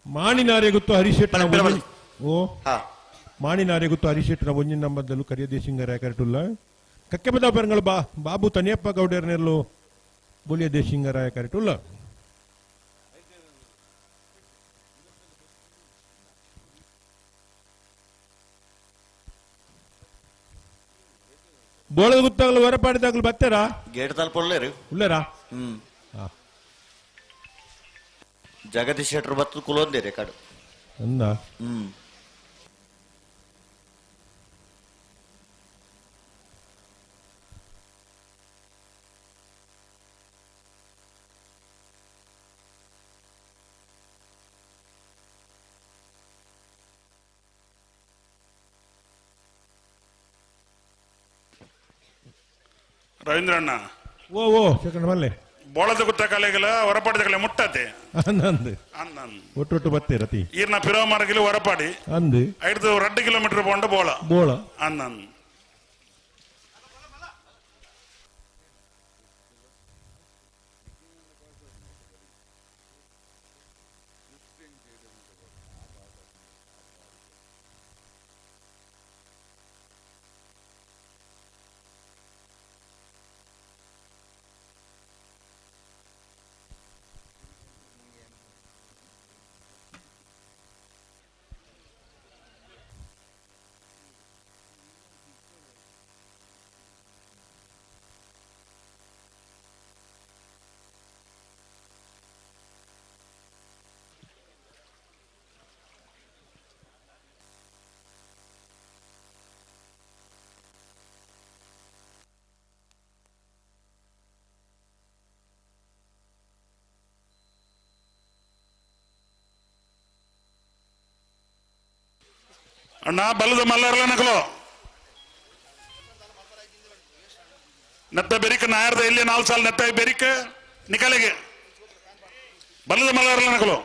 ಮಾಣಿನಾರೆ ಗೊತ್ತು ಹರಿಶೆಟ್ಟನ ಓ ಹಾ ಮಾಣಿನಾರೆ ಗೊತ್ತು ಹರಿಶೆಟ್ಟನ ಒಂಜಿನ ನಂಬರ್ದಲ್ಲೂ ಕರಿಯದೇ ಸಿಂಗರ ಕರೆಟುಲ್ಲ ಕಕ್ಕೆ ಬದ ಪೆರಂಗಳು ಬಾಬು ತನಿಯಪ್ಪ ಗೌಡರ್ನೆಲ್ಲೂ ಬುಲಿಯದೇ ಸಿಂಗರ ಕರೆಟುಲ್ಲ ಬೋಳದ ಗುತ್ತಾಗಲು ಹೊರಪಾಡಿದಾಗಲು ಬರ್ತಾರಾ ಗೇಟ್ ತಲುಪೊಳ್ಳೇರು ಉಳ್ಳರಾ ಜಗದೀಶ್ ಶೆಟ್ರು ಬತ್ತು ಕುಲೊಂದಿರಿ ಕಡು ಅಂದ ರವೀಂದ್ರಣ್ಣ ಓ ಓ ಸೆಕೆಂಡ್ ಮಲ್ಲೆ ಬೋಳದ ಗುತ್ತ ಕಲೆಗಲ ಹೊರಪಾಡಿದ ಕಲೆ ಮುಟ್ಟತೆ ಅಂದ್ ಒಟ್ಟು ಬತ್ತೆ ರತಿ ಈರ್ನ ಪಿರೋಮಾರ್ಗಿಲು ಹೊರಪಾಡಿ ಅಂದ್ 2 ಕಿಲೋಮೀಟರ್ ಪೋಂಡ ಬೋಳ ಬೋಳ ಅಂದ್ ಅಣ್ಣ ಬಲ್ಲದ ಮಲ್ಲರ್ಲ ನಕಲು ನೆತ್ತ ಬೆರಿಕ ನಾಯರ್ದ ಇಲ್ಲಿ 4 ಸಾಲ ನೆತ್ತ ಬೆರಿಕ ನಿಕಲೆಗೆ ಬಲ್ಲದ ಮಲ್ಲರ್ಲ ನಕಲು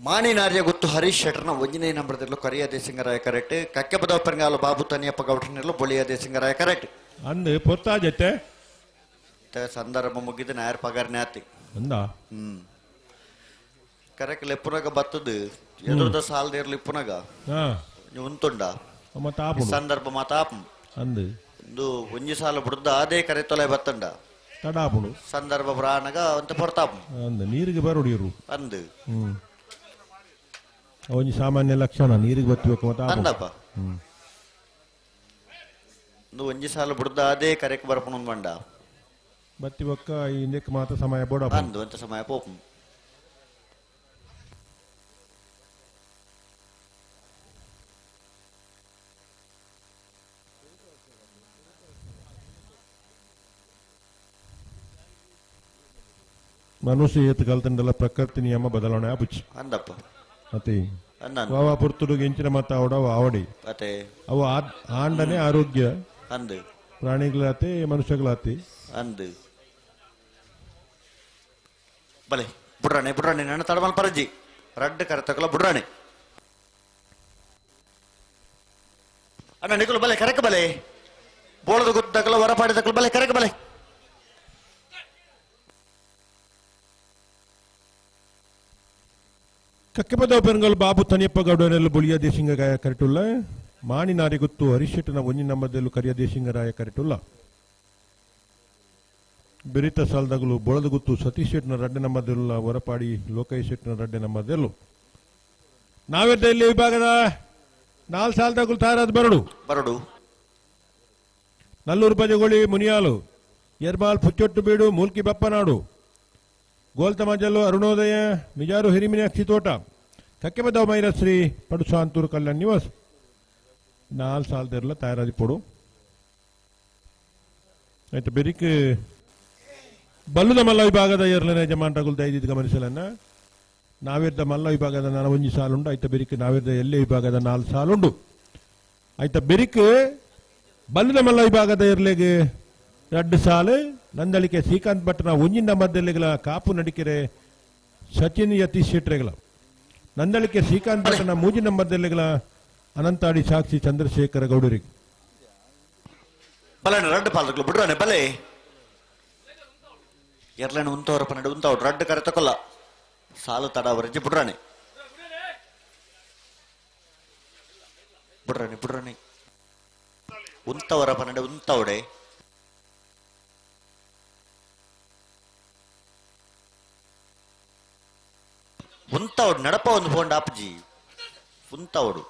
ಮಾಣಿನಾರ್ಯ ಗೊತ್ತು ಹರೀಶ್ ಶೆಟ್ಟರ್ನ 1ನೇ ನಂಬರ್ದಲ್ಲೂ ಕರಿಯದೆ ಸಿಂಗರಾಯ ಕರೆಕ್ಟ್ ಕಕ್ಕೆಪದ ಪೆಂಗಾಲು ಬಾಬು ತನಿಯಪ್ಪ ಗೌಡ್ರನಲ್ಲೂ ಬೊಳಿಯದೆ ಸಿಂಗರಾಯ ಕರೆಕ್ಟ್ ಅಂದು ಪೊತ್ತಾಜತ್ತೆ ಸಂದರ್ಭ ಮುಗಿದ ನಾಯರ್ ಪಗಾರನೇ ಆತಿ ಅಂದ ಕರೆಕ್ಟ್ ಲೆಪ್ಪುನಾಗ ಬತ್ತದು ಎದುರದ ಸಾಲದ ಇಪ್ಪುನಾಗ ಉಂತುಂಡ ಸಂದರ್ಭ ಮಾತಾಪಂ ಅಂದು ಒಂದು ಒಂಜಿ ಸಾಲ ಬಿಡ್ದ ಅದೇ ಕರೆ ತೊಲೆ ಬತ್ತಂಡ ತಡಾಪುಡು ಸಂದರ್ಭ ಬ್ರಾಣಗ ಅಂತ ಪೊರ್ತಾಪಂ ಅಂದು ನೀರಿಗೆ ಬರೋಡಿಯರು ಅಂದು ಒಂಜಿ ಸಾಮಾನ್ಯ ಲಕ್ಷಣ ನೀರಿಗೆ ಬತ್ತಬೇಕು ಮತ್ತೆ ಅಂದಪ್ಪ ಒಂದು ಒಂಜಿ ಸಾಲ ಬಿಡ್ದ ಅದೇ ಕರೆಕ್ ಬರ್ಪಣ ಬಂಡ ಬತ್ತಿ ಒಕ್ಕ ಇಂದಕ್ಕೆ ಮಾತ್ರ ಸಮಯ ಬೋಡ ಅಂದು ಅಂತ ಸಮಯ ಪೋಪಂ ಮನುಷ್ಯ ಏತ್ ಕಲ್ತಂಡಲ್ಲ ಪ್ರಕೃತಿ ನಿಯಮ ಬದಲಾವಣೆ ಆಪುಚ್ಚಿ ಅಂದಪ್ಪ ಮತ್ತೆ ಅಂದ ಅವ ಪುರ್ತುಡುಗೆ ಇಂಚಿನ ಮತ್ತ ಅವಡವ ಆವಡಿ ಅತೆ ಅವು ಆಂಡನೆ ಆರೋಗ್ಯ ಅಂದು ಪ್ರಾಣಿಗಳಾತಿ ಮನುಷ್ಯಗಳಾತಿ ಅಂದು ಬಲೆ ಬುಡ್ರಾಣೆ ನನ್ನ ತಡಮಲ್ ಪರಜಿ ರಡ್ಡ್ ಕರೆತಕಲ ಬುಡ್ರಾಣೆ ಅಣ್ಣ ನಿಕಲು ಬಲೆ ಕರೆಕ ಬಲೆ ಬೋಳದ ಗುದ್ದಕಲ ಹೊರಪಾಡಿದಕಲು ಬಲೆ ಕರೆಕ ಬಲೆ ಕಕ್ಕೆಪದ ಪೆರಂಗಲ್ ಬಾಬು ತನಿಯಪ್ಪ ಗೌಡನೆಲ್ಲ ಬುಳಿಯ ದೇಶಿಂಗರಾಯ ಕರೆಟುಲ್ಲ ಮಾಣಿನಾರಿ ಗೊತ್ತು ಹರಿಶೆಟ್ಟನ 1ನೇ ನಂಬರ್ದಲ್ಲೂ ಕರಿಯ ದೇಶಿಂಗರಾಯ ಕರೆಟುಲ್ಲ ಬಿರಿತ ಸಾಲದಾಗಲು ಬೊಳದ ಗುತ್ತು ಸತೀಶ್ ಶೆಟ್ಟನ 2ನೇ ನಂಬರ್ದಲ್ಲ ಹೊರಪಾಡಿ ಲೋಕೇಶ್ ಶೆಟ್ಟನ 2ನೇ ನಂಬರ್ದಲ್ಲೂ ನಾವೆದ್ದ ಇಲ್ಲಿ ವಿಭಾಗದ 4 ಸಾಲದಾಗಲು ತಾರಾದ ಬರಡು ನಲ್ಲೂರು ಬಜಗೋಳಿ ಮುನಿಯಾಲು ಯರ್ಮಾಲ್ ಪುಚ್ಚೊಟ್ಟು ಬೀಡು ಮೂಲ್ಕಿ ಬಪ್ಪನಾಡು ಗೋಲ್ತಮಜಲ್ಲು ಅರುಣೋದಯ ಮಿಜಾರು ಹಿರಿಮಿನಾಕ್ಷಿ ತೋಟ ಕಕ್ಕೆಬದ ಮೈರಶ್ರೀ ಪಡುಸಾಂತೂರು ಕಲ್ಯಾಣ್ ನಿವಾಸ್ 4 ಸಾಲದೆಲ್ಲ ತಯಾರಾದಿ ಪೊಡು ಆಯ್ತು ಬೆರಿಕ್ ಬಲ್ಲುದ ಮಲ್ಲ ವಿಭಾಗದ ಎರಲನೇ ಯಜಮಾನರಗುಲ್ ದಯದಿದ್ದು ಗಮನಿಸಲನ್ನ ನಾವಿರ್ದ ಮಲ್ಲ ವಿಭಾಗದ 1 ಸಾಲುಂಡು ಆಯ್ತ ಬೆರಿಕ್ ನಾವಿರ್ದ ಎಲ್ಲೇ ವಿಭಾಗದ 4 ಸಾಲುಂಡು ಆಯ್ತ ಬೆರಿಕ್ ಬಲ್ಲುದ ಮಲ್ಲ ವಿಭಾಗದ ಎರಲೆಗೆ 2 ಸಾಲು ನಂದಳಿಕೆ ಶ್ರೀಕಾಂತ್ ಭಟ್ನ 1ನೇ ನಂಬರ್ದಲ್ಲಿಗಳ ಕಾಪು ನಡಿಕೆರೆ ಸಚಿನ್ ಯತೀಶ್ ಶೆಟ್ರೆಗಳ ನಂದಳಿಕೆ ಶ್ರೀಕಾಂತ್ ಭಟ್ನ 3ನೇ ನಂಬರ್ದಲ್ಲಿಗಳ ಅನಂತಾಡಿ ಸಾಕ್ಷಿ ಚಂದ್ರಶೇಖರ ಗೌಡರಿಗೆ ಬಲೆ ರಡ್ಡ್ ಪಾಲಗಳು ಬಿಡ್ರಾನೆ ಬಲೆ ಎರ್ಲೇನು ಉಂತವರ ಪನ್ನಡೆ ಉಂತವ್ರು ರಡ್ಡ್ ಕರೆ ತಕೊಲ್ಲ ಸಾಲು ತಡ ಅವರಜ್ಜಿ ಬಿಡ್ರಾನೆ ಉಂತವರ ಪನ್ನಡೆ ಉಂತವಡೆ ಉಂತವಡು ನಡಪ ಒಂದು ಫೋನ್ ಅಪ್ಪಜಿ ಉಂತವಡು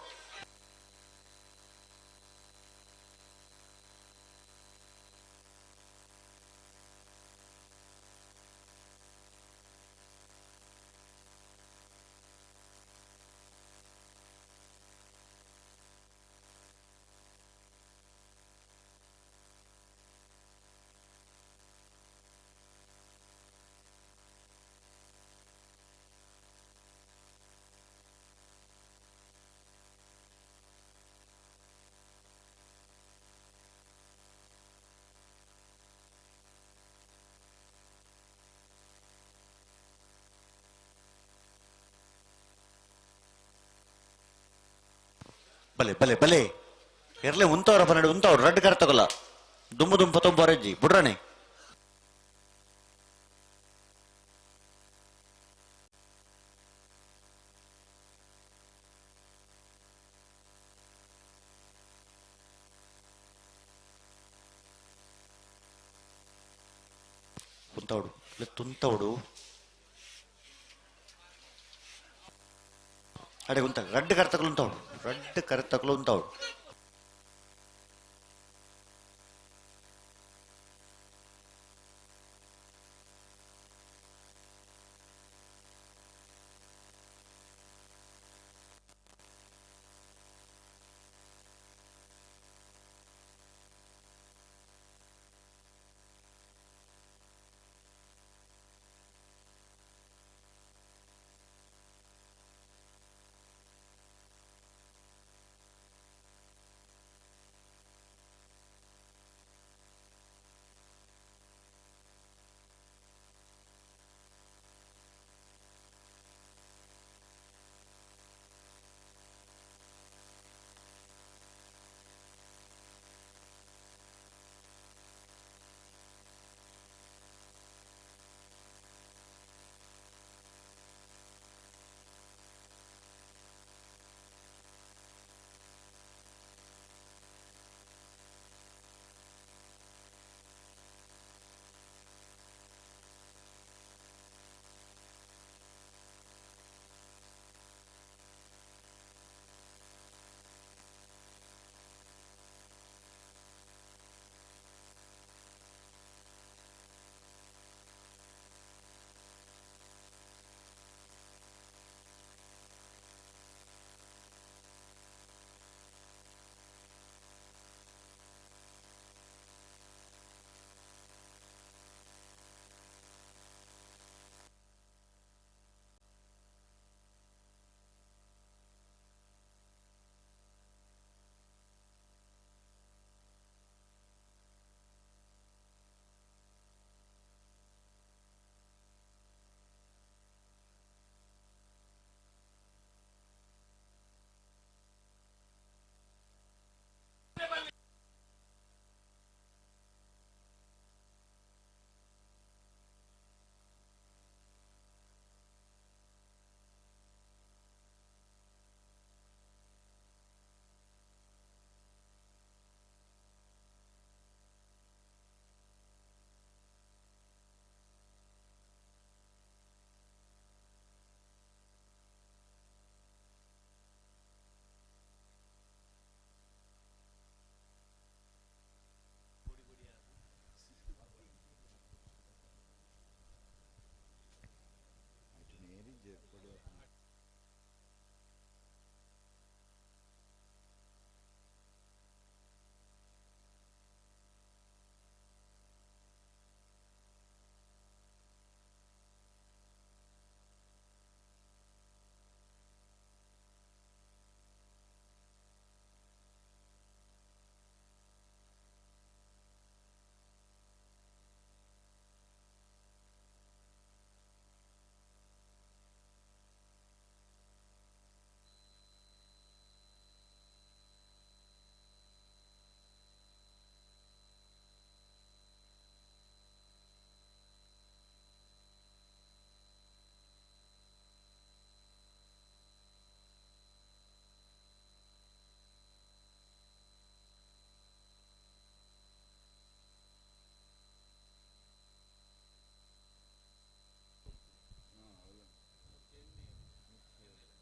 ಭಲೆ ಭಲೆ ಭಲೆ ಇರ್ಲಿ ಉಂತವ್ರ ಪನ್ನಡಿ ಉಂತವ್ರು ರಡ್ ಕರ ತಗೊಲ್ಲ ದುಂಬು ದುಂಪ ತುಂಬರಜ್ಜಿ ಬುಡ್ರಾನೆ ఉంతాడు ತುಂತವಡು ಅಡೆ ಉಂತ ರಡ್ಡು ಕರ್ತಕಲು ಉಂತಾವಡು ರಡ್ಡು ಕರ್ತಕಲು ಉಂತಾವಡು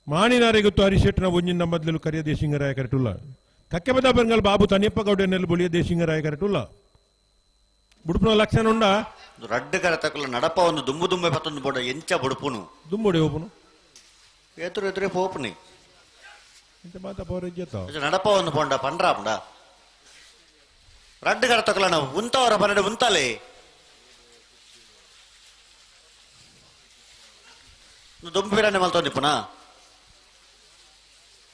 ಮಾಣಿನಾರೆಗೊತ್ತು ಹರಿಶೆಟ್ಟನ ಒಂಜಿನ ಮೊದಲು ಕರಿಯ ದೇಶಿಂಗರಾಯ ಕರೆಟುಲ್ಲ ಕಕ್ಕೆಬದ ಬೆಂಗಲ್ ಬಾಬು ತನಿಯಪ್ಪ ಗೌಡನೆಲ್ಲ ಬುಳಿಯ ದೇಶಿಂಗರಾಯ ಕರೆಟುಲ್ಲ ಬುಡುಪುನ ಲಕ್ಷಣ ಉಂಡ ರಡ್ಡು ಕರತಕಲು ನಡಪ ಒಂದು ದುಂಬು ದುಂಬೆ ಪತ್ತೊಂದು ಬೋಡ ಎಂಚ ಬುಡುಪುನು ದುಂಬುಡೆ ಹೋಪುನು ಎದುರು ಎದುರೇ ಪೋಪುನಿ ಇಂತ ಮಾತ ಪೌರಜ್ಯತ ನಡಪ ಒಂದು ಪೋಂಡ ಪಂಡ್ರ ಪುಂಡ ರಡ್ಡು ಕರತಕಲ ನಾವು ಉಂತವರ ಪನ್ನಡೆ ಉಂತಲೆ ದುಂಬು ಬಿರಾನೆ ಮಲ್ತೊಂದಿಪ್ಪುನ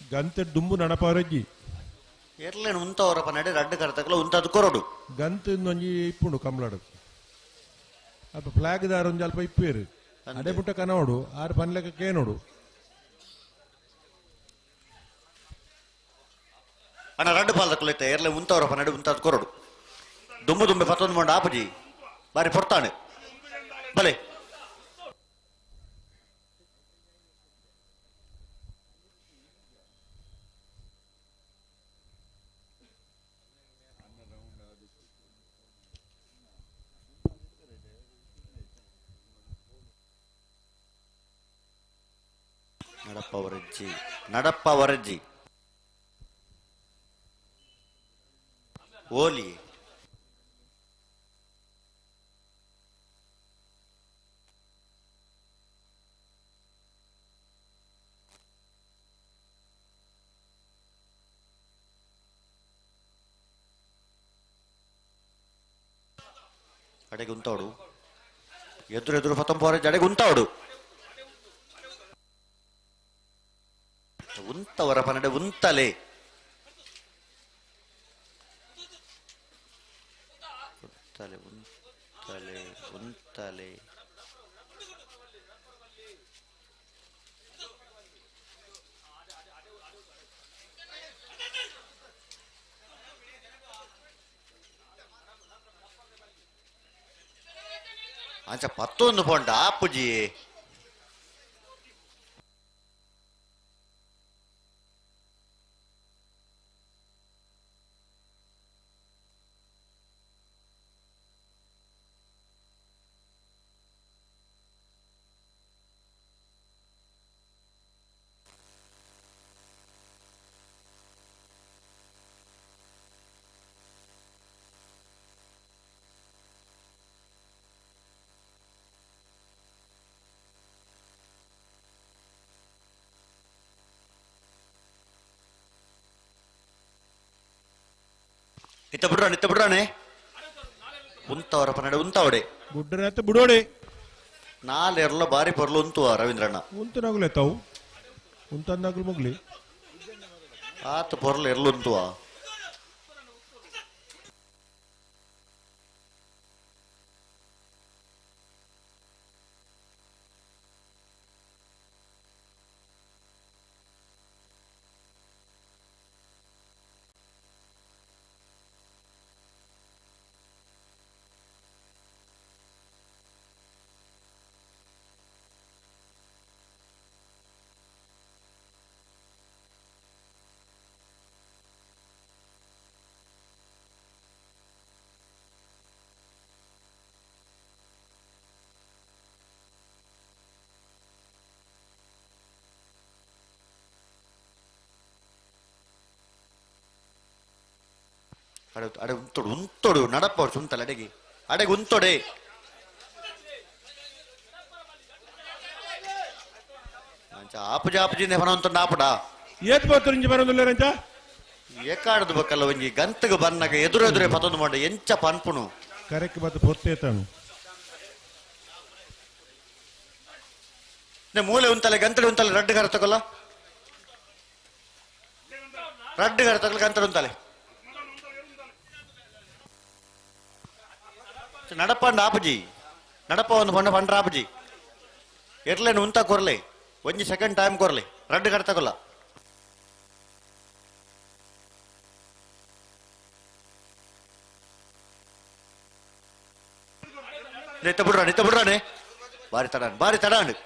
ಗಂತೆ ದುಂಬು ನಡಪವರಜ್ಜಿ ಎರ್ಲೇನು ಉಂತವರ ಪನ್ನಡೆ ರಡ್ಡು ಕರತಕಲ ಉಂತದು ಕೊರಡು ಗಂತೆ ಒಂಜಿ ಇಪ್ಪುಂಡು ಕಮಲಾಡು ಅಪ್ಪ ಫ್ಲಾಗ್ ದಾರ ಒಂಜಿ ಅಲ್ಪ ಇಪ್ಪೇರು ಅಡೆ ಪುಟ್ಟ ಕನೋಡು ಆರು ಪನ್ಲೆಕ್ಕ ಕೇನೋಡು ಅಣ್ಣ ರಡ್ಡು ಪಾಲ್ದ ಕುಳಿತ ಎರ್ಲೆ ಉಂತವರಪ್ಪ ನಡು ಉಂತಾದ ಕೊರಡು ದುಂಬು ದುಂಬೆ 11 ಮಂಡ ಆಪುಜಿ ಬಾರಿ ಪೊರ್ತಾನೆ ಬಲೆ ನಡಪ್ಪ ವರಜ್ಜಿ ಓಲಿ ಅಡೆಗೆ ಉಂತಾಡು ಎದುರು 19 ವರಜ್ಜಿ ಅಡೆಗೆ ಉಂತಾಡು ಉಂತವರ ಪನಡೆ ಉಂತಲೆ ಉಂತಲೆ ಉಂತಲೆ ಉಂತಲೆ ಅಂಚ 11 ಪೊಂಡ ಆಪುಜಿ ಇತ್ತ ಬಿಡ್ರಾಣೆ ಉಂತವರ ಪನ್ನಡೆ ಉಂತವಡೆ ಬುಡ್ಡರೆ ಆತ ಬಿಡೋಡೆ ನಾಲೆರ್ಲ ಬಾರಿ ಪೊರ್ಲು ಉಂತುವ ರವೀಂದ್ರಣ್ಣ ಉಂತನಾಗ್ಲೆ ತಾವು ಉಂತನ್ನಾಗ್ಲು ಮಗ್ಲಿ ಆತ ಪೊರ್ಲು ಎರ್ಲು ಉಂತುವ ಅಡೆ ಉಂತೊಡು ನಡಪ್ಪ ಸುಂತಲ್ಲ ಅಡೆಗೆ ಉಂತೊಡೆ ಆಪುಜಿ ಪನ ಉಂತ ನಾಪಡ ಏತ್ ಬೋತು ಇಂಜಿ ಬರೋದಿಲ್ಲ ರಂಚ ಏಕಾಡದು ಬೇಕಲ್ಲ ಒಂಜಿ ಗಂತಗ ಬನ್ನಗ ಎದುರೆದುರೆ 11 ಮಂಡ ಎಂಚ ಪನ್ಪುನು ಕರೆಕ್ ಬತ್ತು ಪೊರ್ತೇತಾನು ಮೂಲೆ ಉಂತಲೆ ಗಂತಡೆ ಉಂತಲೆ ರಡ್ಡು ಗರ ತಗೊಲ್ಲ ಗಂತಡೆ ಉಂತಲೆ ನಡಪಂಡ ಆಪುಜಿ ನಡಪ ಒಂದು ಪಂಡ ಪಂಡ್ರ ಆಪುಜಿ ಎರ್ಲೇನು ಉಂತ ಕೊರ್ಲೆ ಒಂಜಿ ಸೆಕೆಂಡ್ ಟೈಮ್ ಕೊರ್ಲೆ ರಡ್ಡು ಗರ ತಗೊಲ್ಲ ನಿತ್ತ ಬಿಡ್ರಾನೆ ಬಾರಿ ತಡಾಂಡು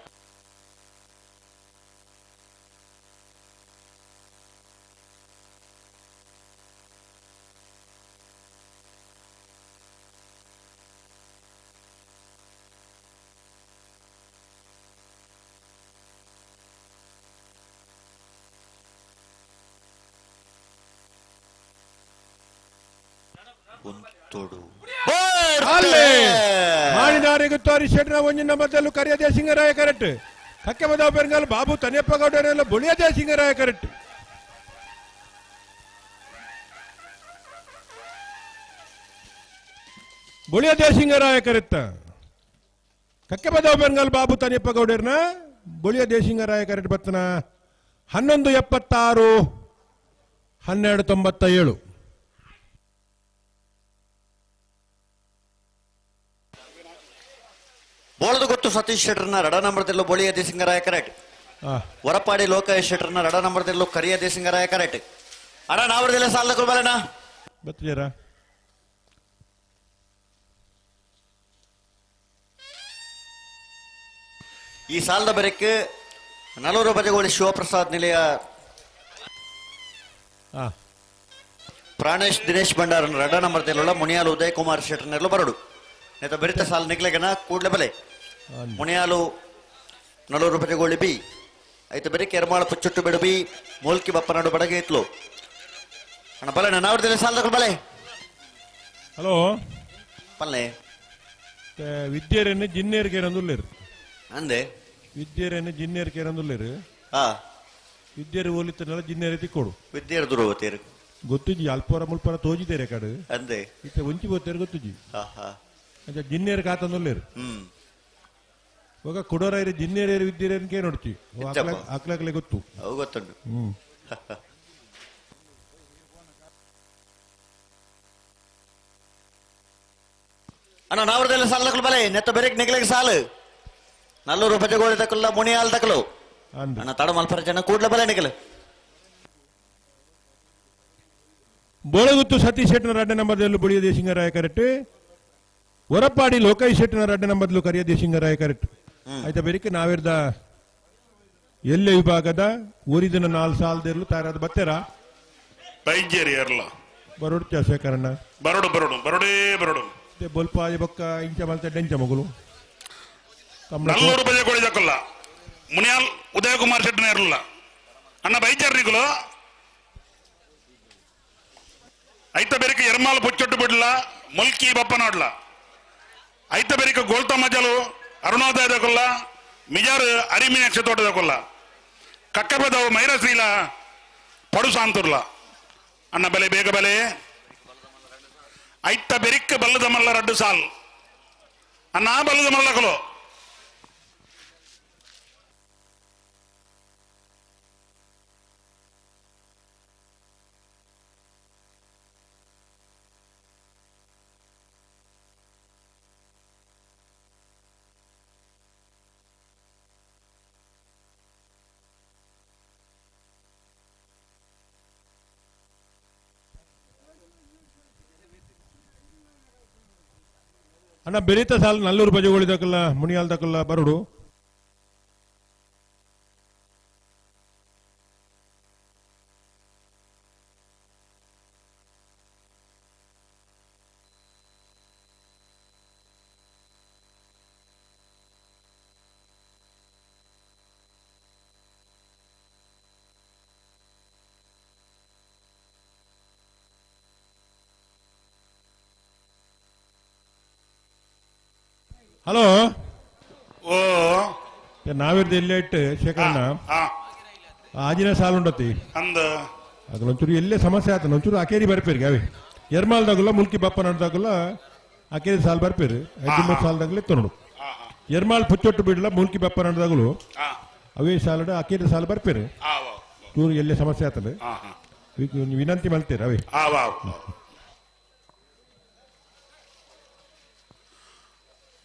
ಮಾಡಿದಾರಿಗೆ ತೋರಿ ಶೆಟ್ರ ಒಂಜಿನ ಮೊದಲು ಕರಿಯದೇ ಸಿಂಗರಾಯ ಕರೆಕ್ಟ್ ಹಕ್ಕೆ ಬದಾವ ಬೆಂಗಾಲ್ ಬಾಬು ತನೆಯಪ್ಪ ಗೌಡರೆಲ್ಲ ಬುಳಿಯದೇ ಸಿಂಗರಾಯ ಕರೆಕ್ಟ್ ಬುಳಿಯದೇ ಸಿಂಗರಾಯ ಕರೆಕ್ಟ್ ಕಕ್ಕೆ ಬದಾವ ಬೆಂಗಾಲ್ ಬಾಬು ತನೆಯಪ್ಪ ಗೌಡರ್ನ ಬುಳಿಯದೇ ಸಿಂಗರಾಯ ಕರೆಕ್ಟ್ ಬತ್ತನ 1176 1297 ಬೋಳದ ಗೊತ್ತು ಸತೀಶ್ ಶೆಟ್ರನ್ನ ರಡ ನಂಬರ್ದಲ್ಲೂ ಬೋಳಿಯದೇ ಸಿಂಗರಾಯ ಕರೆಕ್ಟ್ ಹೊರಪಾಡಿ ಲೋಕೇಶ್ ಶೆಟ್ರನ್ನ ರಡ ನಂಬರ್ದಲ್ಲೂ ಕರಿಯದೇ ಸಿಂಗರಾಯ ಕರೆಕ್ಟ್ ಅಣ್ಣ ನಾವರ್ದೆಲ್ಲ ಸಾಲ ತಗೊಳ್ ಬಲಣ್ಣ ಬತ್ತಿದ್ದೀರ ಈ ಸಾಲದ ಬೆರಕ್ಕೆ ನಲ್ಲೂರು ಬಜಗೋಳಿ ಶಿವಪ್ರಸಾದ್ ನಿಲಯ ಹಾ ಪ್ರಾಣೇಶ್ ದಿನೇಶ್ ಭಂಡಾರನ್ ರಡ್ಡ ನಂಬರ್ ತೆಲ್ಲ ಮುನಿಯಾಲು ಉದಯ್ ಕುಮಾರ್ ಶೆಟ್ಟರ್ನೆಲ್ಲ ಬರಡು ನೇತ ಬೆರಿತ ಸಾಲ ನಿಕ್ಲೆಗನ ಕೂಡ್ಲೆ ಬಲೆ ಮುನಿಯಾಲು ನಲ್ಲೂರು ಬಜಗೋಳಿ ಬಿ ಐತೆ ಬೆರಕ್ಕೆ ಎರ್ಮಾಳ ಪುಚ್ಚುಟ್ಟು ಬಿಡು ಬಿ ಮೂಲ್ಕಿ ಬಪ್ಪನಾಡು ಬಡಗೆ ಇತ್ಲು ಅಣ್ಣ ಬಲಣ್ಣ ನಾವರ್ದೆಲ್ಲ ಸಾಲ ತಗೊಳ್ ಬಲೆ ಹಲೋ ಪಲ್ಲೆ ವಿದ್ಯೇರನ್ನು ಜಿನ್ನೇರಿಗೆ ಇರಂದುಲ್ಲೇರು ಅಂದೆ ವಿದ್ಯೇರನ್ನು ಜಿನ್ನೇರಿಗೆ ಇರಂದುಲ್ಲೇರು ಹಾ ವಿದ್ಯೇರು ಹೋಲಿತನೆಲ್ಲ ಜಿನ್ನೇರಿ ತಿಕ್ಕೊಡು ವಿದ್ಯೆರ್ ದುರ್ವತೀರು ಗೊತ್ತಿಜ್ಜಿ ಅಲ್ಪರ ಮುಲ್ಪರ ತೋಜಿದೇರೆ ಕಡೆ ಅಂದೆ ಇತ್ತೆ ಒಂಚಿ ಬೋತೇರು ಗೊತ್ತಿಜ್ಜಿ ಹಾ ಹಾ ಜಿನ್ನೇರು ಕಾತಂದುಲ್ಲೇರು ಇವಾಗ ಕೊಡೋರ ಜಿನ್ನೇರಿಯರು ವಿದ್ಯೇರನ್ಕೆ ನೋಡ್ತಿ ಇತ್ತಪ್ಪ. ಆಕ್ಲಾಗ್ಲೆ ಗೊತ್ತು ಅವು ಗೊತ್ತುಂಟು ಅಣ್ಣ ನಾವ್ರದೆಲ್ಲ ಸಾಲ ತಗೊಳ್ ಬಲೆ ನೆತ್ತ ಬೆರಕ್ ನೆಗ್ಲೆಗ್ ಸಾಲು ನಲ್ಲೂರು ಬಜಗೋಳಿ ತಕೊಲ್ಲ ಮುನಿಯಾಲ್ ತಕಲು ಅಂದ್ ಅಣ್ಣ ತಡ ಮಲ್ಪರ ಜನ ಕೂಡ್ಲ ಬಲೆ ನಿಗಲು ಬೋಳಗುತ್ತು ಸತೀಶ್ ಶೆಟ್ಟನ ಅಡ್ಡ ನಂಬರ್ದಲ್ಲೂ ಬಳಿಯ ದೇಶಿಂಗರಾಯ ಕರೆಕ್ಟ್ ಹೊರಪಾಡಿ ಲೋಕೇಶ್ ಶೆಟ್ಟನ ಅಡ್ಡ ನಂಬರ್ಲು ಕರಿಯ ದೇಶಿಂಗರಾಯ ಕರೆಕ್ಟ್ ಆಯ್ತಾ ಬೇರಿಕೆ ನಾವಿರ್ದ ಎಲ್ಲೆ ವಿಭಾಗದ ಊರಿದಿನ 4 ಸಾಲದಿರ್ಲು ತಾರಾದ ಬತ್ತೆರ ಬೈಜೇರಿ ಏರ್ಲ ಬರೋಡ್ತ ಶೇಖರಣ್ಣ ಬರಡು ಬರಡು ಬರಡೇ ಬರಡು ಬೊಲ್ಪ ಆದಿ ಬೊಕ್ಕ ಇಂಚ ಮಲ್ತೆ ಡೆಂಚ ಮಗಳು ನಲ್ಲೂರು ಬಜಗೋಳಿ ತಕೊಲ್ಲ ಮುನಿಯಾಲ್ ಉದಯ ಕುಮಾರ್ ಶೆಟ್ಟನ ಇರಲಿಲ್ಲ ಅಣ್ಣ ಬೈಜಾರ್ನಿಗಳು ಐತ ಬೆರಿಕೆ ಎರ್ಮಾಲ್ ಪುಚ್ಚೊಟ್ಟು ಬಿಡ್ಲ ಮುಲ್ಕಿ ಬಪ್ಪನಾಡ್ಲ ಐತ ಬೆರಿಕೆ ಗೋಲ್ತ ಮಜಲು ಅರುಣೋದಯ ತಗೊಲ್ಲ ಮಿಜಾರ್ ಅರಿಮೀನಾಕ್ಷ ತೋಟ ತಗೊಲ್ಲ ಕಕ್ಕಬದವು ಮೈರಶ್ರೀಲ ಪಡು ಸಾಂತುರ್ಲ ಅಣ್ಣ ಬೆಲೆ ಬೇಗ ಬೆಲೆ ಐತ ಬೆರಿಕ್ ಬಲ್ಲದ ಮಲ್ಲ ರಡ್ಡು ಸಾಲ್ ಅಣ್ಣ ಬಲ್ಲದ ಮಲ್ಲಕಲು ಅಣ್ಣ ಬೆರೀತ ಸಾಲ ನಲ್ಲೂರು ಬಜಗೋಳಿ ತಕಲ್ಲ ಮುನಿಯಾಲ್ ತಕಲ್ಲ ಬರೋಡು ಹಲೋ ಓ ನಾವಿರ್ದು ಎಲ್ಲೇ ಇಟ್ಟು ಶೇಖರಣ್ಣ ಆ ಆಜಿನ ಸಾಲ ಉಂಡತಿ ಅಂದ ಅದು ಒಂಚೂರು ಎಲ್ಲೇ ಸಮಸ್ಯೆ ಆತ ಒಂಚೂರು ಅಕೇರಿ ಬರ್ಪೇರಿ ಅವೆ ಎರ್ಮಾಲ್ದಾಗಲ್ಲ ಮುಲ್ಕಿ ಬಪ್ಪ ನಡ್ದಾಗಲ್ಲ ಅಕೇರಿ ಸಾಲ ಬರ್ಪೇರಿ 13 ಸಾಲದಾಗಲೇ ತೊನಡು ಎರ್ಮಾಲ್ ಪುಚ್ಚೊಟ್ಟು ಬಿಡಲ್ಲ ಮುಲ್ಕಿ ಬಪ್ಪ ನಡ್ದಾಗಲು ಅವೇ ಸಾಲಡ ಅಕೇರಿ ಸಾಲ ಬರ್ಪೇರಿ ಚೂರು ಎಲ್ಲೇ ಸಮಸ್ಯೆ ಆತಲ್ಲ ವಿನಂತಿ ಮಲ್ತೀರ ಅವೇ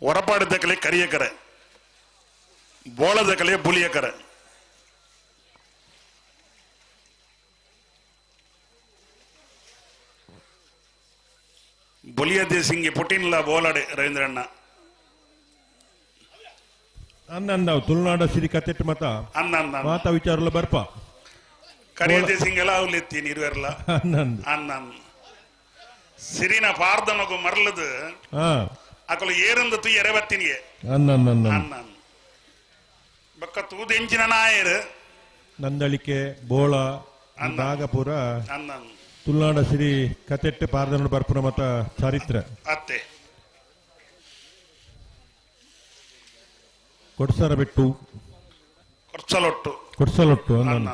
ಹೊರಪಾಡಿದ ಕಲೆ ಕರಿಯ ಕರೆ ಬೋಳದ ಕಲೆ ಬುಲಿಯ ಕರೆ ಬುಲಿಯ ದೇಸಿಂಗಿ ಪುಟಿನ್ಲ ಬೋಲಾಡೆ ರವೀಂದ್ರಣ್ಣ ಅನ್ನಂದಾವ್ ತುಳುನಾಡ ಸಿರಿ ಕತ್ತೆಟ್ಟು ಮತ ಅನ್ನ ಮಾತಾ ವಿಚಾರಲ್ಲ ಬರ್ಪ ಕರಿಯ ದೇಸಿಂಗ್ ಎಲ್ಲ ಅವಲೆತ್ತಿ ನೀರ್ವೆರ್ಲ ಅನ್ನಂದು ಅನ್ನ ಸಿರಿನ ಪಾರ್ದನಗು ಮರಳದು ಹಾ ಅಕಲು ಏರಂದು ತು ಎರೆಬತ್ತಿನಿಗೆ ಅನ್ನನ್ನ ಅನ್ನ ಬಕ್ಕ ತೂದೆಂಚಿನ ನಾಯರು ನಂದಳಿಕೆ ಬೋಳ ನಾಗಪುರ ಅನ್ನ ತುಳುನಾಡ ಸಿರಿ ಕತೆಟ್ಟೆ ಪಾರ್ದನ ಬರ್ಪುನ ಮತ ಚಾರಿತ್ರ್ಯ ಅತ್ತೆ ಕೊಡ್ಸರ ಬಿಟ್ಟು ಕೊರ್ಚಲೊಟ್ಟು ಕೊಡ್ಸಲೊಟ್ಟು ಅನ್ನ.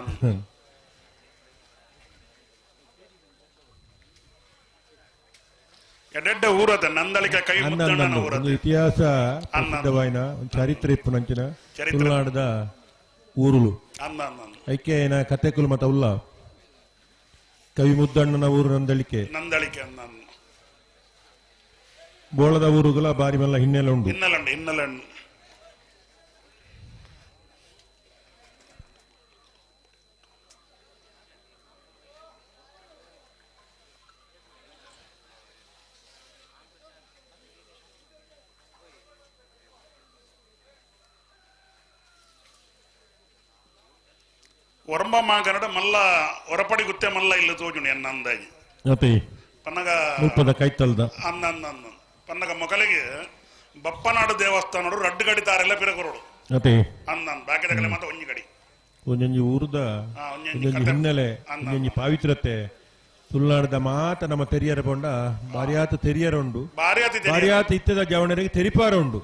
ಎಡ್ಡೆಡ್ಡ ಊರದ ನಂದಳಿಕೆ ಕೈ ಮುದ್ದಣ್ಣನ ಊರದ ಒಂದು ಇತಿಹಾಸ ಅನ್ನ. ಪ್ರಸಿದ್ಧವಾಯಿನ ಒಂದು ಚಾರಿತ್ರ್ಯ ಇಪ್ಪು ನಂಚಿನ ಚರಿತ್ರೆ. ತುಳುನಾಡದ ಊರುಲು ಅನ್ನ ಅನ್ನ ಐಕ್ಯನ ಕತೆಕುಲು ಮತ ಉಲ್ಲ ಕವಿ ಮುದ್ದಣ್ಣನ ಊರು ನಂದಳಿಕೆ ನಂದಳಿಕೆ ಅನ್ನ ಬೋಳದ ಊರುಗಳ ಬಾರಿ ಮಲ್ಲ ಹಿನ್ನೆಲೆ ಉಂಟು ಇನ್ನಲಂಡು ಒರಂಬ ಮಾಗನಡ ಮಲ್ಲ ಹೊರಪಡಿ ಗುತ್ತೆ ಮಲ್ಲ ಇಲ್ಲ ತೋಜುಣಿ ಅನ್ನ ಅಂದಾಗಿ ಅತಿ ಪನ್ನಗ ಮುಪ್ಪದ ಕೈತಲ್ದ ಅನ್ನ ಪನ್ನಗ ಮೊಗಲಿಗೆ ಬಪ್ಪನಾಡು ದೇವಸ್ಥಾನಡು ರಡ್ಡು ಗಡಿ ತಾರೆಲ್ಲ ಪಿರಕೊರೋಡು ಅತಿ ಅನ್ನ ಬಾಕಿದಗಲೆ ಮಾತ್ರ ಒಂಜಿ ಗಡಿ ಒಂಜೊಂಜಿ ಊರ್ದ ಒಂಜೊಂಜಿ ಹಿನ್ನೆಲೆ ಒಂಜೊಂಜಿ ಪಾವಿತ್ರತೆ ತುಳುನಾಡದ ಮಾತ ನಮ್ಮ ತೆರಿಯರ ಪಂಡ ಬಾರಿಯಾತ ತೆರಿಯರ ಉಂಡು ಬಾರಿಯಾತ ಇತ್ತದ ಜವಣರಿಗೆ ತೆರಿಪಾರ ಉಂಡು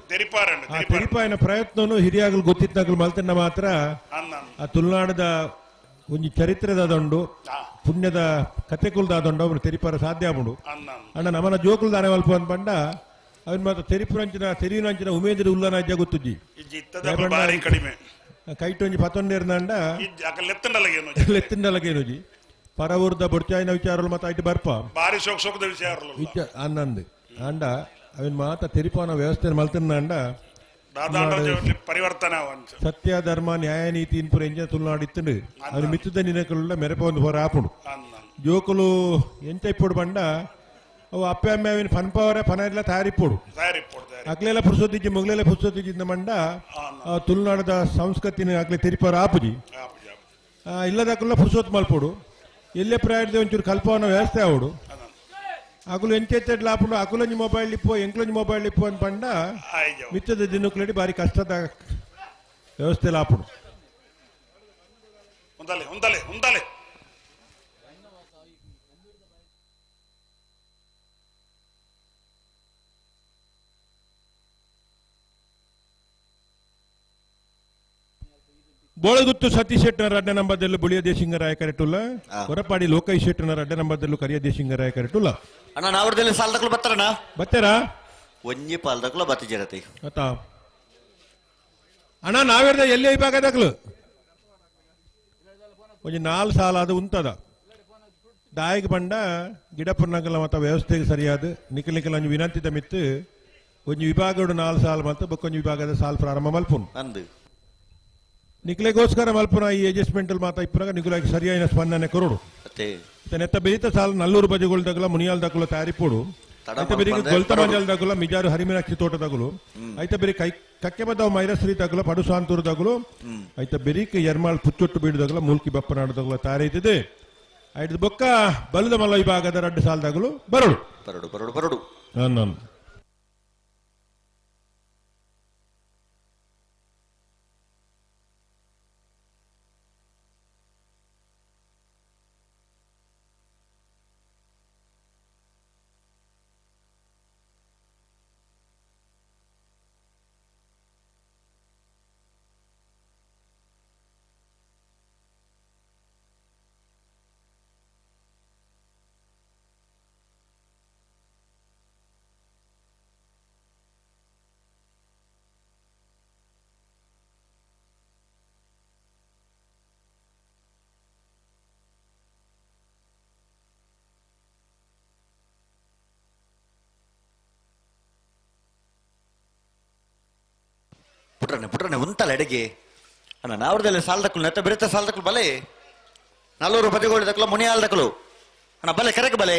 ಆ ತೆರಿಪಾಯನ ಪ್ರಯತ್ನನು ಹಿರಿಯಾಗಲು ಗೊತ್ತಿತ್ತಾಗಲು ಮಲ್ತನ್ನ ಮಾತ್ರ ಆ ತುಳುನಾಡದ ಒಂಜಿ ಚರಿತ್ರೆದಾದುಂಡು ಪುಣ್ಯದ ಕಥೆಕುಲ್ದಾದುಂಡು ಅವ್ರು ತೆರಿಪಾರ ಸಾಧ್ಯ ಆಗುಂಡು ಅಣ್ಣ ನಮ್ಮನ ಜೋಕುಲ್ದಾನೆ ಮಲ್ಪ ಪಂಡ ಅವನ್ ಮಾತ್ರ ತೆರಿಯುನಂಚಿನ ಉಮೇದಿನ ಉಲ್ಲನಾಜ್ಯ ಗೊತ್ತುಜ್ಜಿ ಕಡಿಮೆ ಕೈಟೊಂಜಿ ಪತ್ತೊಂಡೇರ್ನಂಡ ಲೆತ್ತಿಂಡಲಗೇನುಜಿ ಪರವೂರ್ದ ಬೊಡ್ಚಾಯಿನ ವಿಚಾರಗಳು ಮಾತ ಐಟು ಬರ್ಪ ಬಾರಿ ಸೋಕದ ವಿಚಾರ ಅನ್ನಂದು ಅಂಡ ಅವನ್ ಮಾತ ತೆರಿಪಾನ ವ್ಯವಸ್ಥೆ ಮಲ್ತನ್ನ ಪರಿವರ್ತನೆ ಸತ್ಯ ಧರ್ಮ ನ್ಯಾಯ ನೀತಿ ಇನ್ಪುರ ಎಂಜ ತುಳುನಾಡಿತ್ತು ಅವನು ಮಿತ್ತದ ನಿನಕುಲ್ಲ ಮೆರಪ ಒಂದು ಹೊರ ಆಪುಡು ಜೋಕುಲು ಎಂಚ ಇಪ್ಪುಡು ಬಂಡ ಅವು ಅಪ್ಪೆ ಅಮ್ಮೆ ಅವಿನ ಪನ್ಪವರ ಪನ ಎಲ್ಲ ತಯಾರಿಪ್ಪುಡು ಅಕ್ಲೆಲ್ಲ ಪುರ್ಸೊತ್ತಿಜ್ಜಿ ಮೊಗ್ಲೆಲ್ಲ ಪುರ್ಸೊತ್ತಿಜ್ಜಿಂದ ಮಂಡ ತುಳುನಾಡದ ಸಂಸ್ಕೃತಿನ ಅಕ್ಲೆ ತೆರಿಪಾರ ಆಪುಜಿ ಇಲ್ಲದಕ್ಕಲ್ಲ ಪುರ್ಸೊತ್ತು ಮಲ್ಪುಡು ಎಲ್ಲೇ ಪ್ರಯಾಣದ ಒಂಚೂರು ಕಲ್ಪವನ್ನ ವ್ಯವಸ್ಥೆ ಆವಡು ಅಕುಲು ಎಂಚೆಚ್ಚೆಡ್ ಲಾಪುಡು ಅಕುಲಂಜಿ ಮೊಬೈಲ್ ಇಪ್ಪು ಎಂಕ್ಲಂಜಿ ಮೊಬೈಲ್ ಇಪ್ಪು ಅಂತ ಪಂಡ ಮಿತ್ತದ ದಿನಕ್ಲಡಿ ಬಾರಿ ಕಷ್ಟದ ವ್ಯವಸ್ಥೆ ಲಾಪುಡು ಉಂದಲೆ ಬೋಳಗುತ್ತು ಸತೀಶ್ ಶೆಟ್ಟರ ಅಡ್ಡ ನಂಬರ್ದಲ್ಲೂ ಬುಳಿಯ ದೇಶಿಂಗರಾಯ ಕರೆಟುಲ್ಲ ಹೊರಪಾಡಿ ಲೋಕೇಶ್ ಶೆಟ್ಟರ ಅಡ್ಡ ನಂಬರ್ದಲ್ಲೂ ಕರಿಯ ದೇಶಿಂಗರಾಯ ಕರೆಟುಲ್ಲ ಅಣ್ಣ ನಾವರದಲ್ಲಿ ಸಾಲದಕ್ಕಲು ಬತ್ತಾರಣ್ಣ ಬತ್ತೇರಾ ಒಂಜಿ ಪಾಲ್ದಕ್ಕಲು ಬತ್ತಿಜರತಿ ಅತ್ತ ಅಣ್ಣ ನಾವೇರ್ದ ಎಲ್ಲಿ ವಿಭಾಗದಕ್ಲು ಒಂಜಿ 4 ಸಾಲ ಅದು ಉಂಟದ ದಾಯಿಗೆ ಬಂಡ ಗಿಡಪುರ್ನಗಲ ಮತ್ತ ವ್ಯವಸ್ಥೆಗೆ ಸರಿಯಾದ ನಿಖಿಲ್ ಅಂಜು ವಿನಂತಿದ ಮಿತ್ತು ಒಂಜಿ ವಿಭಾಗಡು 4 ಸಾಲ ಮತ್ತು ಬಕ್ಕೊಂಜಿ ವಿಭಾಗದ ಸಾಲ ಪ್ರಾರಂಭ ಮಲ್ಪುನ್ ಅಂದು ನಿಖಲೆಗೋಸ್ಕರ ಮಲ್ಪುನ ಈ ಅಡ್ಜಸ್ಟ್ಮೆಂಟ್ ಮಾತ ಇಪ್ಪರಾಗ ನಿಖಲಾಗಿ ಸರಿಯಾದ ಸ್ಪಂದನೆ ಕೊರೋಡು ನೆತ್ತ ಬೆರಿತ ಸಾಲ ನಲ್ಲೂರು ಬಜೆಗೊಳ್ದಾಗಲ ಮುನಿಯಾಲ್ ದಗುಲ ತಯಾರಿಪೋಡು ಐತ ಬೆರಿಗೆ ಗೊಲ್ತ ಮಂಜಲ್ ದಗುಲ ಮಿಜಾರು ಹರಿಮೀನಾಕ್ಷಿ ತೋಟ ದಗುಲು ಐತ ಬೆರಿ ಕಕ್ಕೆ ಬದ್ದಾವ ಮೈರಶ್ರೀ ದಗುಲ ಪಡುಸಾಂತೂರು ದಗುಲು ಐತ ಬೆರಿಕ್ ಎರ್ಮಾಳ್ ಪುಚ್ಚೊಟ್ಟು ಬೀಡುದಗುಲ ಮೂಲ್ಕಿ ಬಪ್ಪನಾಡು ದಗುಲ ತಯಾರೈತಿದೆ ಐದು ಬೊಕ್ಕ ಬಲದ ಮಲ್ಲ ವಿಭಾಗದ 2 ಸಾಲ ದಗುಲು ಬರಡು ನಾನು ಪುಟ್ರನೆ ಉಂತಲ್ಲ ಎಡೆಗೆ ಅಣ್ಣ ನಾವರದಲ್ಲಿ ಸಾಲದಕ್ಕಲು ನೆತ್ತ ಬೆರೆತ ಸಾಲದಕ್ಕಲು ಬಲೆ 4 ಬದಿಗೋಳಿ ದಕ್ಕಲು ಮುನಿಯಾಲ್ ದಕ್ಕಲು ಅಣ್ಣ ಬಲೆ ಕರೆಗೆ ಬಲೆ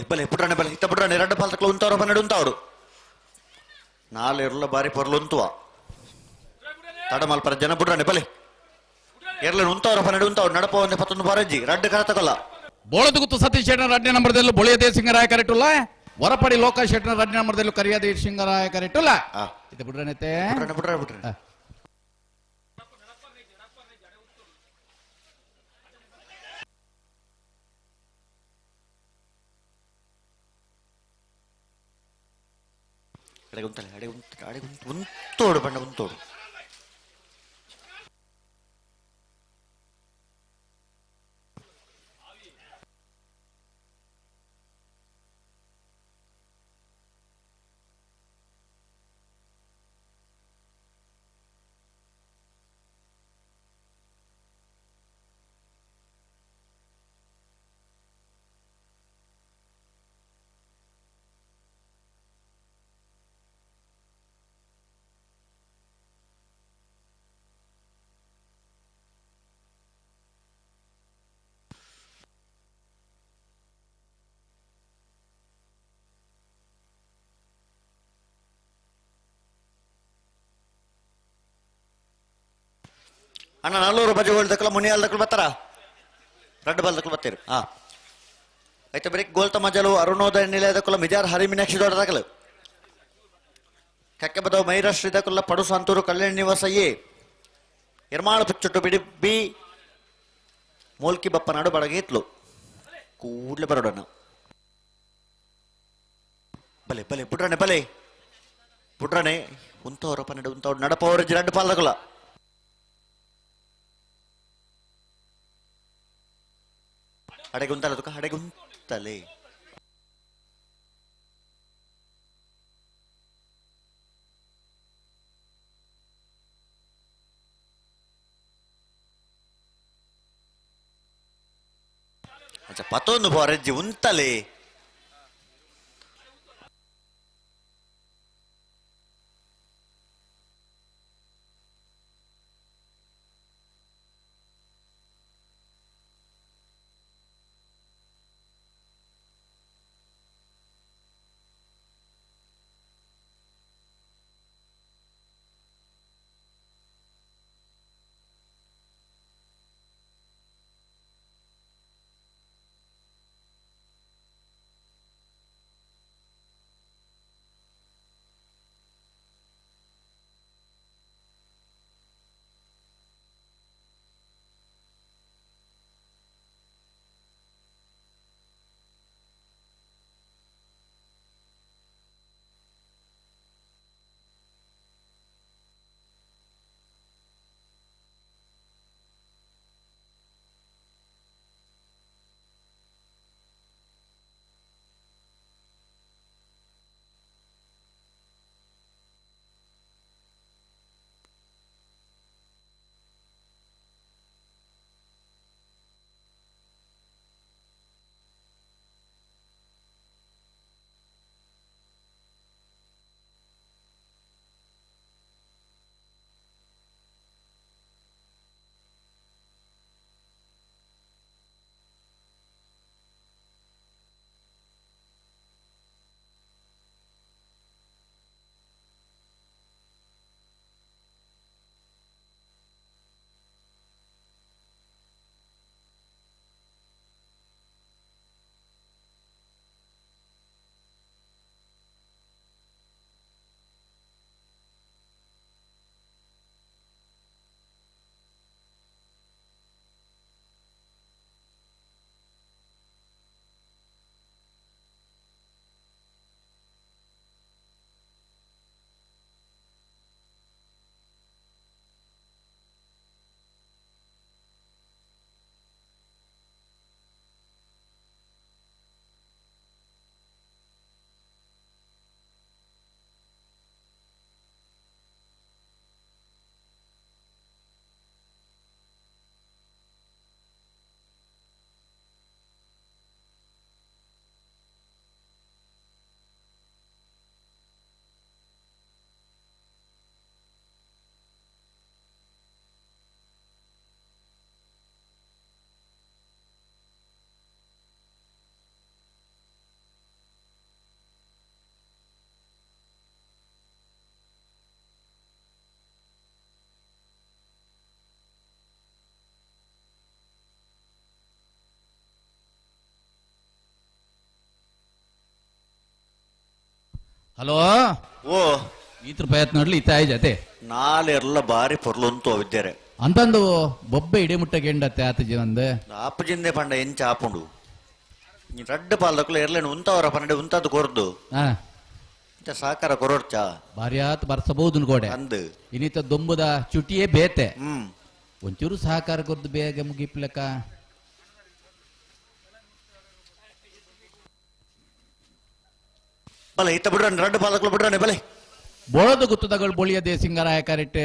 ಬಲೆ ಪುಟ್ರನೆ ಬಲೆ ಇತ್ತ ಪುಟ್ರನೆ 2 ಪಾಲ್ತಕ್ಕಲು ಉಂತವ್ರ ಪನ್ನೆಡು ಉಂತಾವಡು 4 ಎರಲ ಬಾರಿ ಪೊರ್ಲು ಉಂತುವ ತಡ ಮಲ್ಪರ ಜನ ಪುಟ್ರನೆ ಬಲೆ ಎರಲ ಉಂತವ್ರ ಪನ್ನೆಡು ಉಂತಾವಡು ನಡಪ ಒಂದೆ 11 ಬಾರಜ್ಜಿ 2 ಕರ ತಗೊಲ್ಲ ಬೋಳದುಗುತ್ತು ಸತೀಶ್ ಶೆಟ್ಟರ ಅಡ್ಡ ನಂಬರ್ದಲ್ಲೂ ಬೊಳಿಯ ದೇಶಿಂಗರಾಯ ಕರೆಟುಲ್ಲ ಹೊರಪಡಿ ಲೋಕ ಶೆಟ್ಟನ ರಡ್ಡಿ ನಂಬರ್ದಲ್ಲೂ ಕರಿಯಾದಿ ಸಿಂಗರಾಯ ಕರೆಕ್ಟಲ್ಲ ಆ. ಇದು ಬಿಡ್ರನೈತೆ ಬಿಟ್ರೆ ಉಂತೋಡು ಬಣ್ಣ ಉಂತೋಡು ಅಣ್ಣ 400 ಬಜೆಗಳು ದಕ್ಕಲ ಮುನಿಯಾಲ್ ದಕ್ಕಲು ಬರ್ತಾರ ರೆಡ್ ಬಾಲ್ ದಕ್ಕಲು ಬರ್ತೀರಿ ಹಾ ಐತೆ ಬರೀ ಗೋಲ್ತ ಮಜಲು ಅರುಣೋದಯ ನಿಲಯ ದಕ್ಕಲ ಮಿಜಾರ್ ಹರಿ ಮೀನಾಕ್ಷಿ ದೊಡ್ಡ ದಕ್ಕಲು ಕಕ್ಕೆ ಬದವ ಮೈರಾಶ್ರೀ ದಕ್ಕಲ ಪಡು ಸಂತೂರು ಕಲ್ಯಾಣ ನಿವಾಸ ಎ ಎರ್ಮಾಳ ಪುಚ್ಚುಟ್ಟು ಬಿಡಿ ಬಿ ಮೂಲ್ಕಿ ಬಪ್ಪನಾಡು ಬಡಗೇತ್ಲು ಕೂಡ್ಲೆ ಬರೋಡಣ್ಣ ಬಲೆ ಬಲೆ ಬುಡ್ರನೆ ಉಂತವರಪ್ಪ ನಡು ಉಂತವ್ರು ನಡಪವ್ರ ರೆಡ್ ಪಾಲ್ ದಕ್ಕಲ ಅಡೆಗುಂತಲೆ ಅಡೆಗುಂತಲೆ ಅಚ್ಚ ಪತ್ತೊಂದು ಬೋರೆಜ್ಜಿ ಉಂತಲೆ ಹಲೋ ಓ ಈತ್ರ ಪ್ರಯತ್ನ ನೋಡ್ಲಿ ಇತ್ತಾಯಿ ಜತೆ ನಾಲೆಲ್ಲ ಬಾರಿ ಪೊರ್ಲೊಂತು ಅವಿದ್ದರೆ ಅಂತಂದು ಬೊಬ್ಬೆ ಇಡಿ ಮುಟ್ಟಕ್ಕೆ ಎಂಡತ್ತೆ ಆತ ಜೀವಂದು ಆಪಜಿಂದೆ ಪಂಡ ಎಂಚ ಆಪುಂಡು ನೀ ರಡ್ಡು ಪಾಲ್ದಕ್ಕೂ ಎರ್ಲೇನು ಉಂತವರ ಪಂಡೆ ಉಂತದ್ದು ಕೊರ್ದು ಹಾ ಇಂಚ ಸಾಕಾರ ಕೊರೋರ್ಚ ಭಾರಿ ಆತ್ ಬರ್ಸಬಹುದು ಗೋಡೆ ಅಂದು ಇನ್ನಿತ ದೊಂಬುದ ಚುಟಿಯೇ ಬೇತೆ ಹ್ಮ್ ಒಂಚೂರು ಸಹಕಾರ ಕೊರ್ದು ಬೇಗ ಮುಗಿಪ್ಲಕ್ಕ ಬಲೆ ಇತ್ತ ಬಿಡ್ರಣ್ಣ ರಡ್ಡು ಪಾಲ್ದಕ್ಕೂ ಬಿಡ್ರಣ್ಣ ಬಲೆ ಬೋಳದು ಗುತ್ತದಗಳು ಬೊಳಿಯದೆ ಸಿಂಗರಾಯ ಕರೆಕ್ಟೆ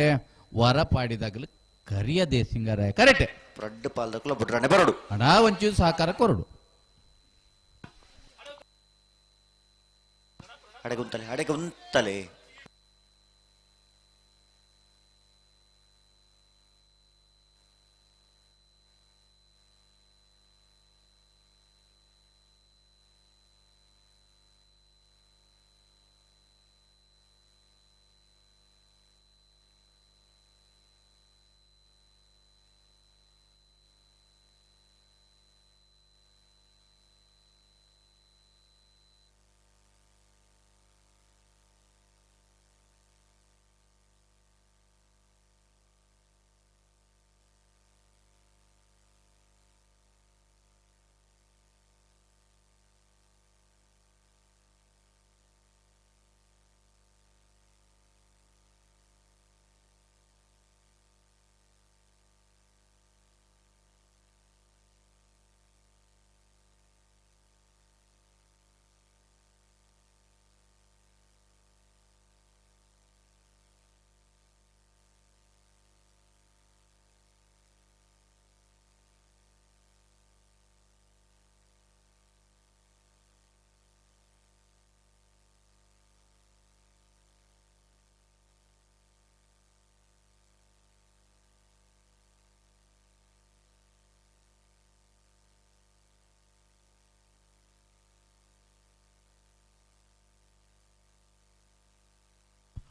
ವರ ಪಾಡಿದಾಗಲು ಕರಿಯದೆ ಸಿಂಗರಾಯ ಕರೆಕ್ಟೆ ರಡ್ಡು ಪಾಲ್ದಕ್ಕೂ ಬಿಡ್ರಣ್ಣ ಬರಡು ಹಣ ಒಂಚೂರು ಸಹಕಾರ ಕೊರಡು ಅಡೆಗೆ ಉಂತಲೆ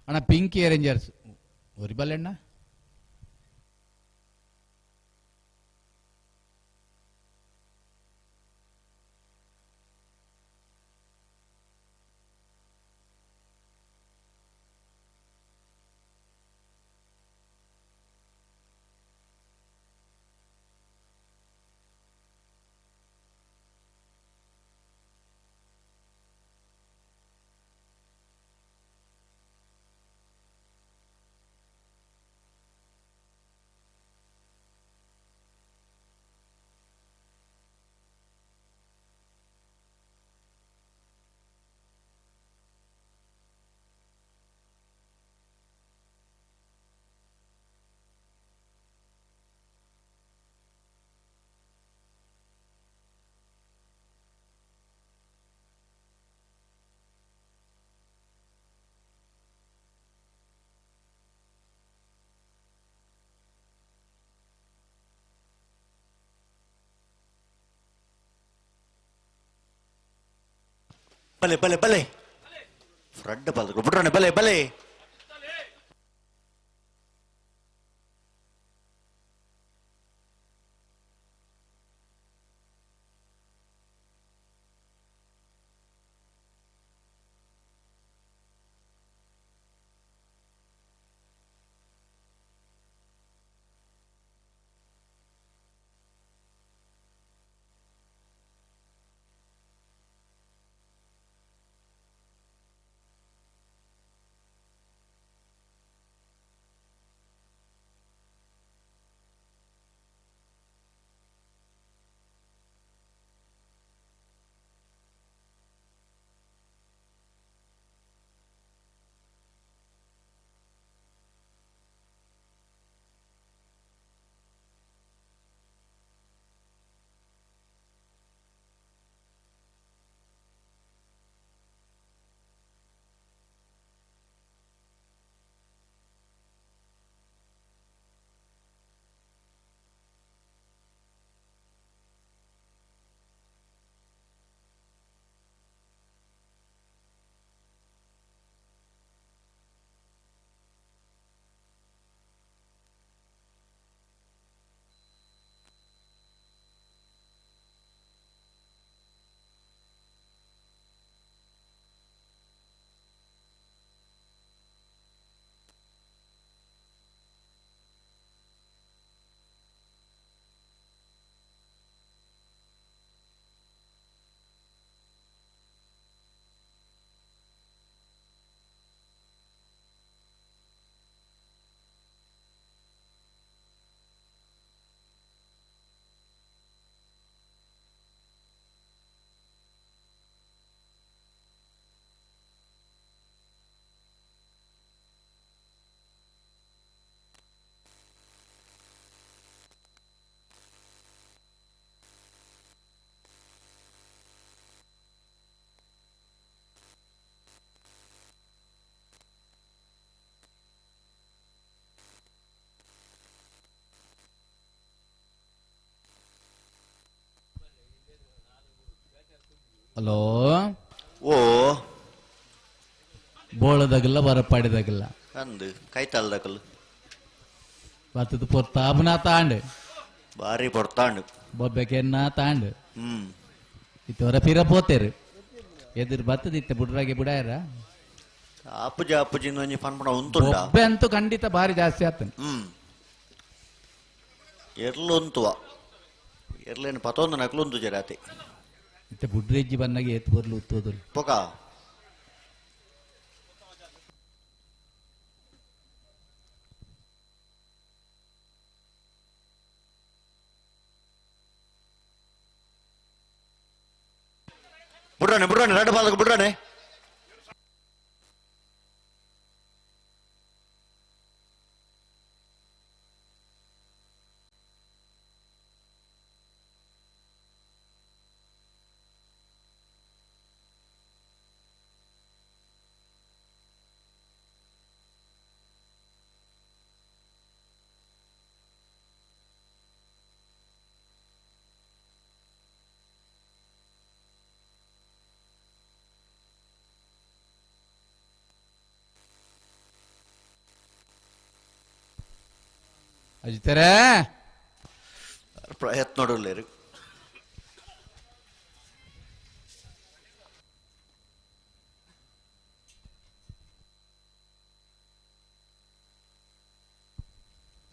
ಅಣ್ಣ ಪಿಂಕಿ ರೇಂಜರ್ಸ್ ಒರಿಬಲ್ಲಣ್ಣ ಬಲೆ ಬಲೆ ಬಲೆ ರಡ್ಡು ಪಾಲ್ದಕ್ಕೂ ಬಿಡ್ರಣ್ಣ ಬಲೆ ಬಲೆ ಹಲೋ ಓ ಬೋಳದಾಗಲ್ಲ ಹೊರಪಾಡಿದಾಗಲ್ಲ ಅಂದು ಕೈತಾಲ್ದಕಲ್ ಬತ್ತದ ಪೊರ್ತಾಬನಾ ತಾಂಡ್ ಭಾರಿ ಪೊಡ್ತಾಂಡು ಬೊಬ್ಬೆಕೆನ್ನ ತಾಂಡ್ ಹ್ಮ್ ಇತ್ತವರ ಪಿರ ಪೋತೇರು ಎದುರು ಬತ್ತದಿತ್ತೆ ಬುಡ್ರಾಗೆ ಬುಡಾಯರ ಅಪ್ಪುಜಿ ಅಪ್ಪುಜಿನ ಒಂಜಿ ಪನ್ಪುಣ ಉಂತುಂಡ ಬೊಬ್ಬೆ ಅಂತೂ ಖಂಡಿತ ಭಾರಿ ಜಾಸ್ತಿ ಆತನ್ ಹ್ಮ್ ಎರ್ಲು ಉಂತುವ ಎರ್ಲೇನು ಪತೊಂದು ನಕ್ಲು ಉಂತು ಜರಾತಿ ಮತ್ತೆ ಬುಡ್ರೆಜ್ಜಿ ಬಂದಾಗ ಏತ್ ಬರ್ಲು ಉತ್ತೋದಲು ಪೊಕ ಬಿಡ್ರಾನೆ ಬಿಡ್ರಾನೆ ಎರಡು ಬಾಲ್ಗೆ ಬಿಡ್ರಾನೆ ಅಜಿತಾರೆ ಪ್ರಯತ್ನ ನೋಡಲೇರು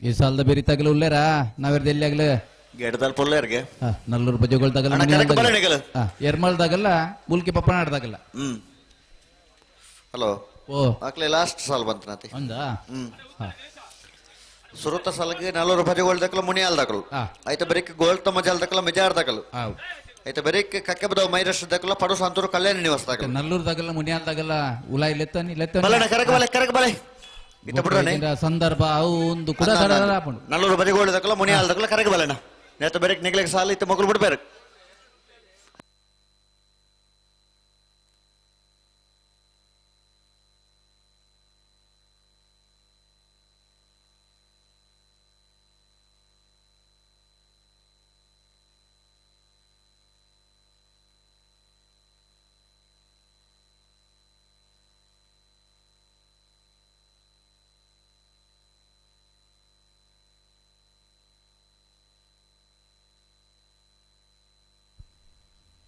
ಈ ಸಾಲದ ಬೇರೆ ತಗಲು ಉಲ್ಲೇರಾ ನಾವೆರ್ದು ಎಲ್ಲಿ ಆಗ್ಲ ಗೆಡ್ದಲ್ಲಿ ಪೊಲ್ಲೇರ್ಗೆ ನಲ್ಲೂರು ಬಜೆಗಳು ಅಣ್ಣ, ಕರೆಕ್ಟ್ ಬರೋಣ ಈಗಲೂ. ಎರ್ಮಲ್ದಾಗಲ್ಲ ಮುಲ್ಕಿ ಪಪ್ಪನಾಡ್ದಾಗಲ್ಲ ಹ್ಮ್ ಹಲೋ ಓ ಆಕ್ಲೆ ಲಾಸ್ಟ್ ಸಾಲ್ ಬಂತ ನಾತಿ ಒಂದಾ ಹ್ಮ್ ಹಾ ಸುರತ ಸಾಲಕ್ಕೆ 40 ರೂಪಾಯಿ ಗೋಲ್ಡ್ ದಕ್ಕಲು ಮುನಿಯಾಲ್ ದಕ್ಕಲು ಹಾ. ಆಯ್ತು ಬರೀಕ್ ಗೋಲ್ಡ್ ತಮ್ಮ ಜಾಲ್ ದಕ್ಕಲ ಮೆಜಾರ್ ದಕ್ಕಲು ಹೌದು ಆಯ್ತು ಬರೀಕ್ ಕಕ್ಕೆ ಬದವ ಮೈರಸ್ ದಕ್ಕಲ ಪಡು ಸಂತೂರು ಕಲ್ಯಾಣ ನಿವಾಸ ದಕ್ಕಲು ನಲ್ಲೂರ್ದಾಗಲ್ಲ ಮುನಿಯಾಲ್ದಾಗಲ್ಲ ಉಲಾಯಿ ಲೆತ್ತನಿ ಬಲಣ ಕರಕ ಬಲೆ ಇತ್ತ ಬಿಡ್ರಾನೆ ಸಂದರ್ಭ ಅವು ಒಂದು ಕೂಡ ಹಾಕೊಂಡು 40 ರೂಪಾಯಿ ಗೋಲ್ಡ್ ದಕ್ಕಲ ಮುನಿಯಾಲ್ ದಕ್ಕಲ ಕರಕ ಬಲಣ ನೇತ ಬರೀಕ್ ನಿಗ್ಲೆಗ್ ಸಾಲ ಇತ್ತು ಮಕ್ಕಳು ಬಿಡ್ಬೇರು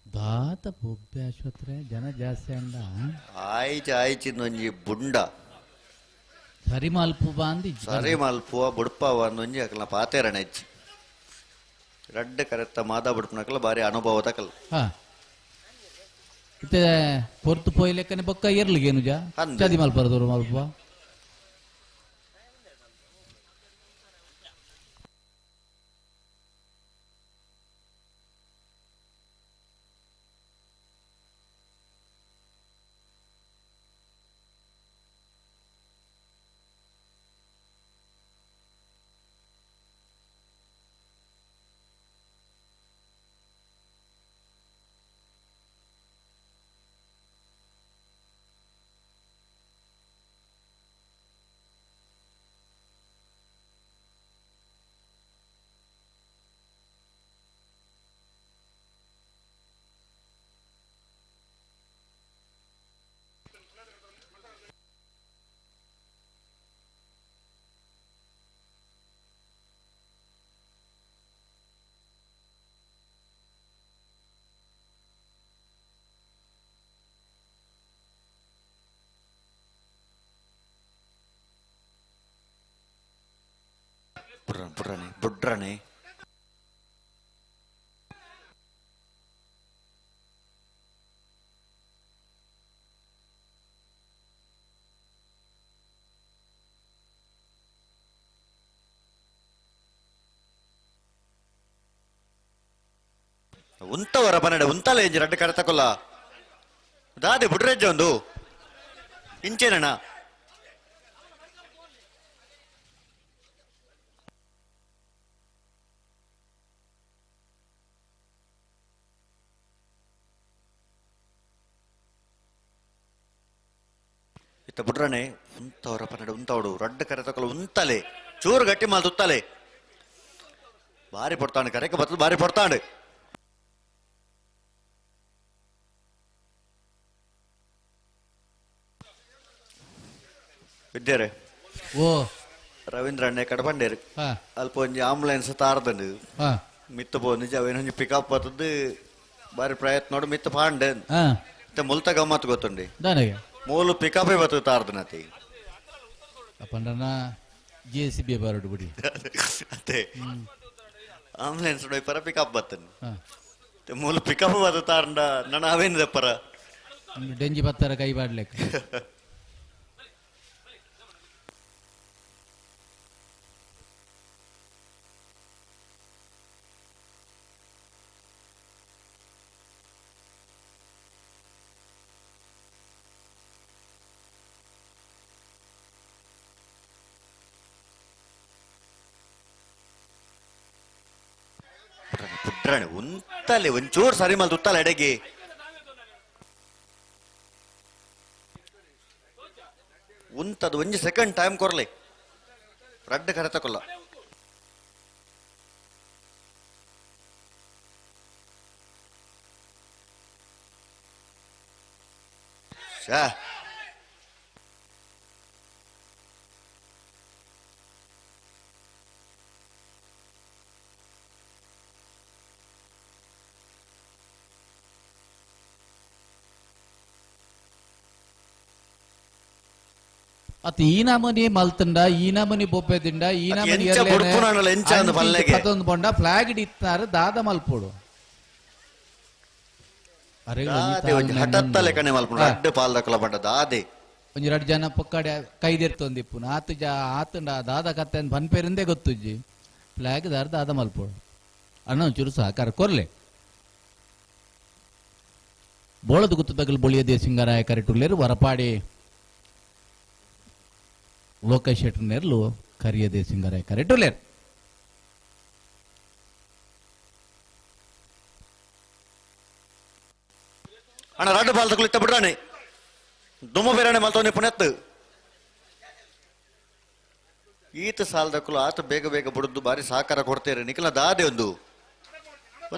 ದಾತ ಬೊಬ್ಬೆ ಆಸ್ಪತ್ರೆ ಜನ ಜಾಸ್ತಿ ಅಂದ ಆಯ್ಚಿಂದ ಒಂಜಿ ಬುಂಡ ಸರಿ ಮಲ್ಪು ಬಾಂದಿ ಸರಿ ಮಲ್ಪುವ ಬುಡ್ಪವ ಒಂಜಿ ಅಕಲ್ನ ಪಾತೇರಣ ಹೆಚ್ಚಿ ರಡ್ಡ ಕರೆತ್ತ ಮಾದ ಬುಡ್ಪನಕಲ ಬಾರಿ ಅನುಭವ ತಕಲ್ ಹಾ ಮತ್ತೆ ಪೊರ್ತು ಪೋಯ್ ಲೆಕ್ಕನೆ ಬೊಕ್ಕ ಇರ್ಲಿಗೇನು ಜಾ ಅಂದೆ. ಚದಿ ಮಲ್ಪರದವರು ಮಲ್ಪ ಬುಡ್ರಾನೆ ಉಂತವರ ಬನ್ನಡೆ ಉಂತಲ್ಲ ಎಂಜಿ ರಡ್ಡ ಕರೆ ತಕೊಲ್ಲ ದಾದೆ ಬುಡ್ರೆಜ್ಜ ಒಂದು ಇಂಚೇನಣ್ಣ ಇತ್ತ ಬುಡ್ರನೆ ಉಂತವರ ಪನ್ನಡೆ ಉಂತವಡು ರಡ್ಡ ಕರೆ ತಕೊಲ್ಲ ಉಂತಲೆ ಚೂರು ಗಟ್ಟಿ ಮಾಲ್ ತುತ್ತಲೆ ಬಾರಿ ಪೊಡ್ತಾಂಡು ಕರೆಕ ಬತ್ತದು ಬಾರಿ ಪೊಡ್ತಾಂಡು ವಿದ್ಯಾರೆ ಓ ರವೀಂದ್ರ ಅಣ್ಣೆ ಕಡಪಂಡೇರು ಹಾ ಅಲ್ಪ ಒಂಜಿ ಆಂಬುಲೆನ್ಸ್ ತಾರ್ದಂಡು ಹಾ ಮಿತ್ತ ಪೋ ನಿಜ ಅವೇನೊಂಜಿ ಪಿಕಪ್ ಬತ್ತದ್ದು ಬಾರಿ ಪ್ರಯತ್ನ ನೋಡಿ ಮಿತ್ತ ಪಾಂಡೆ ಹಾ ಮತ್ತೆ ಮುಲ್ತ ಗಮ್ಮತ್ ಗೊತ್ತುಂಡಿ ದಾನಗೆ ಮೂಲು ಪಿಕಪೇ ಬತ್ತದು ತಾರ್ದನತಿ ಅಪ್ಪಂಡನ JCB ಬರಡು ಬಿಡಿ ಅತ್ತೆ ಆಂಬುಲೆನ್ಸ್ ಪರ ಪಿಕಪ್ ಬತ್ತನು ಹಾ ಮೂಲು ಪಿಕಪ್ ಬತ್ತ ತಾರಂಡ ನನ್ನ ಅವೇನಿದೆ ಪರ ಡೆಂಜಿ ಬತ್ತಾರ ಕೈ ಬಾಡ್ಲೆಕ್ಕ ಪುಟ್ರಾಣಿ ಉಂತಲೆ ಒಂಚೂರು ಸರಿ ಮಲ್ದು ಉತ್ತಲ್ಲ ಎಡೆಗೆ ಉಂತದು ಒಂಜಿ ಸೆಕೆಂಡ್ ಟೈಮ್ ಕೊರ್ಲೆ ರಡ್ಡ ಕರೆ ತಕೊಲ್ಲ ಶಾ ಅತ್ ಈ ನಮನಿ ಮಲ್ತಂಡ ಈ ನಮನಿ ಬೊಪ್ಪೆದಿಂಡ ಈ ನಮನಿ ಎಂಚ ಬುಡ್ಪುನಾನಲ ಎಂಚ ಅಂದ್ ಪಲ್ಲೆಗೆ. ಪತ್ತೊಂದು ಬೊಂಡ ಫ್ಲಾಗ್ ಇಡಿತ್ತಾರೆ ದಾದ ಮಲ್ಪೋಡು ಅರೆ ದಾದೆ ಒಂಜಿ ಹಠತ್ತಲೆ ಕಣೆ ಮಲ್ಪುಂಡು ರಡ್ಡ ಪಾಲ್ ದಕ್ಕಲ ಬಂಡ ದಾದೆ ಒಂಜಿ ರಡ್ ಜನ ಪೊಕ್ಕಡೆ ಕೈದಿರ್ತೊಂದಿಪ್ಪುನ ಆತಂಡ ದಾದ ಕತ್ತೆ ಅಂತ ಪನ್ಪೇರಿಂದೇ ಗೊತ್ತುಜ್ಜಿ ಫ್ಲಾಗ್ ದಾರ ದಾದ ಮಲ್ಪೋಡು ಅಣ್ಣ ಒಂಚೂರು ಸಹಕಾರ ಕೊರ್ಲೆ ಬೋಳದ ಗುತ್ತದಗಲ್ ಬೊಳಿಯದೇ ಸಿಂಗರಾಯ ಕರೆಟುಲ್ಲೇರು ವರಪಾಡಿ ಲೋಕೇಶ್ ಶೆಟ್ಟರ್ ನೆರ್ಲು ಕರಿಯದೇ ಸಿಂಗರಾಯ ಕರೆಟುಲ್ಲೇರು ಅಣ್ಣ ರಡ್ಡ ಪಾಲ್ ದಕ್ಕಲು ಇತ್ತ ಬಿಡ್ರಾಣೆ ದುಮ್ಮ ಬೇರಾಣೆ ಮಲ್ತವನಿ ಪುಣೆತ್ ಈತ ಸಾಲ್ ದಕ್ಕಲು ಆತ ಬೇಗ ಬೇಗ ಬುಡದ್ದು ಬಾರಿ ಸಹಕಾರ ಕೊಡ್ತೇರೆ ನಿಖಿಲ ದಾದೆ ಒಂದು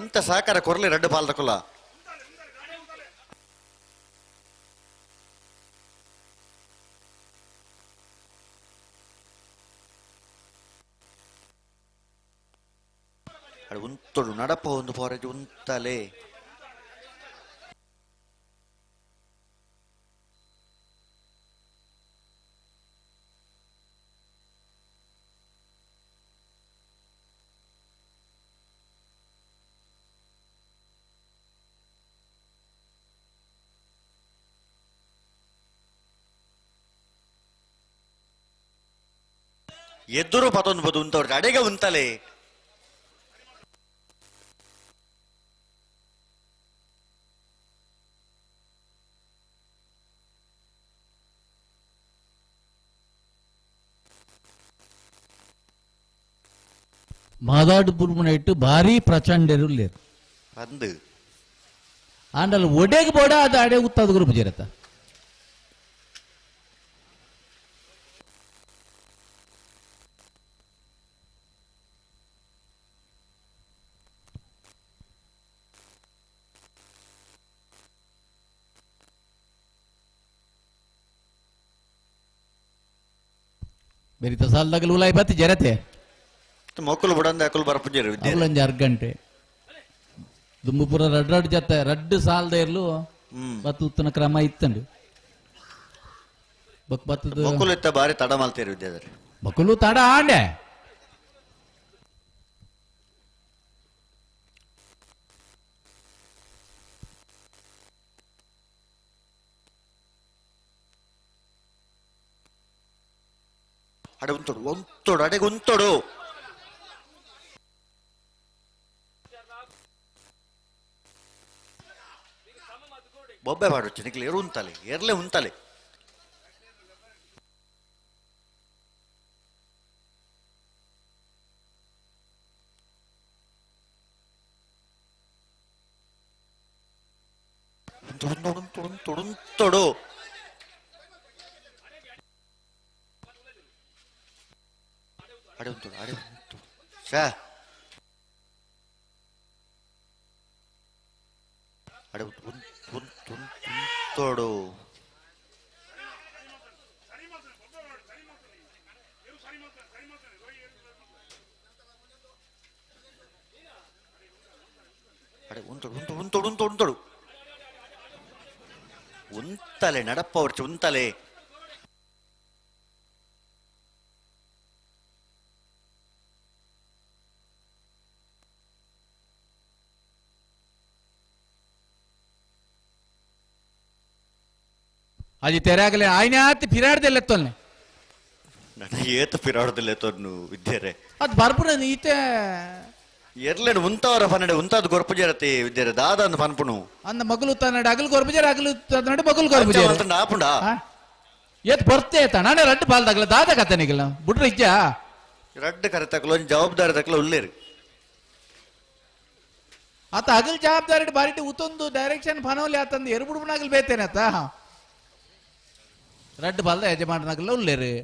ಒಂತ ಸಹಕಾರ ಕೊರ್ಲೆ ರಡ್ಡ ಪಾಲ್ ದಕ್ಕಲ ಉಂತೊಡು ನಡಪ ಒಂದು ಫಾರೇಜ್ ಉಂತಲೆ ಎದುರು ಪತೊಂದು ಬದು ಉಂತವ್ರಿಗೆ ಅಡೆಗೆ ಉಂತಲೆ ಮಾದಾಡು ಪುರ್ಮುನೈಟ್ಟು ಭಾರಿ ಪ್ರಚಂಡರು ಲೇರು ಅಂದು ಆಂಡಲ್ ಒಡೆಗ್ ಬೋಡ ಅದು ಅಡೆ ಉತ್ತಾದ ಗ್ರೂಪ್ ಜರತ ಬೆರಿತ ಸಾಲದಾಗಲು ಉಲಾಯಿ ಬತ್ತಿ ಜರತೆ ಮೊಕ್ಕಲು ಬಿಡಂದ ಅಕಲು ಬರಪುಜರು ವಿದ್ಯೆ ಅವಲಂಜ 2 ಗಂಟೆ ದುಂಬುಪುರ ರಡ್ ಜತ್ತ ರಡ್ಡು ಸಾಲದ ಇರ್ಲು ಬತ್ತು ಉತ್ತನ ಕ್ರಮ ಇತ್ತಂಡು ಬತ್ತದ ಮೊಕ್ಕಲು ಇತ್ತ ಬಾರಿ ತಡ ಮಲ್ತೇರು ವಿದ್ಯಾಧರ್ ಮಕ್ಕಳು ತಡ ಆಂಡೆ ಅಡೆ ಉಂತೋಡು ಒಂತೋಡು ಅಡೆಗೆ ಉಂತೋಡು ಬೊಬ್ಬೆ ಮಾಡೊಚ್ಚು ನಿಕ್ಲಿ ಎರು ಉಂತಲೆ ಎರ್ಲೆ ಉಂತಲೆ ತೊಡು ಅಡೆ ಉಂಟು ಅಡೆ ಉಂಟು ಶಾ ಅಡೆ ತೊಡು ಉಂತೊಡು ಉಂತೊಡು ಉಂತೊಡು ಉಂತೊಡು ಉಂತೊಡು ಉಂತಲೆ ನಡಪ್ಪ ಹೊರ್ಚು ಉಂತಲೆ ಅಜಿ ತೆರಾಗಲೇ ಆಯ್ನಾತಿ ಪಿರಾಡ್ದೆಲ್ಲ ಎತ್ತೊಲ್ನೆ ನನ್ನ ಏತು ಪಿರಾಡೋದಿಲ್ಲ ತೋರ್ನು ವಿದ್ಯಾರೆ ಅದು ಬರ್ಪುರ ಈತೆ ಎರ್ಲೇನು ಉಂತವರ ಪನ್ನಡೆ ಉಂತಾದ ಗೊರ್ಪು ಜರತಿ ವಿದ್ಯಾರೆ ದಾದ ಪನ್ಪುಣು ಅಂದ ಮಗಲು ತನ್ನಡೆ ಅಗಲು ಗೊರ್ಬಜಾರ ಅಗಲು ತನ್ನಡೆ ಮಗಲು ಗೊರ್ಬಜಾರ ಆಪುಂಡ ಏತ್ ಬರ್ತೆ ಆಯ್ತಾ ನಾನೇ ರಟ್ಟು ಪಾಲ್ದಾಗಲ ದಾದ ಕತ್ತನಿಗಿಲ್ಲ ಬಿಟ್ರೆ ಇಜ್ಜ ರಡ್ಡು ಕರೆ ತಕಲು ಒಂದು ಜವಾಬ್ದಾರಿ ತಕಲು ಉಳ್ಳೇರು ಆತ ಅಗಲ್ ಜವಾಬ್ದಾರಿ ಬಾರಿಟಿ ಉತ್ತೊಂದು ಡೈರೆಕ್ಷನ್ ಫನವಲಿ ಆತಂದು ಎರುಬುಡುಬನಾಗಲ್ ಬೇತೇನೆ ಆತ ರಡ್ಡು ಬಾಲ್ದ ಯಜಮಾನನಾಗಲ್ಲ ಉಳ್ಳೇರು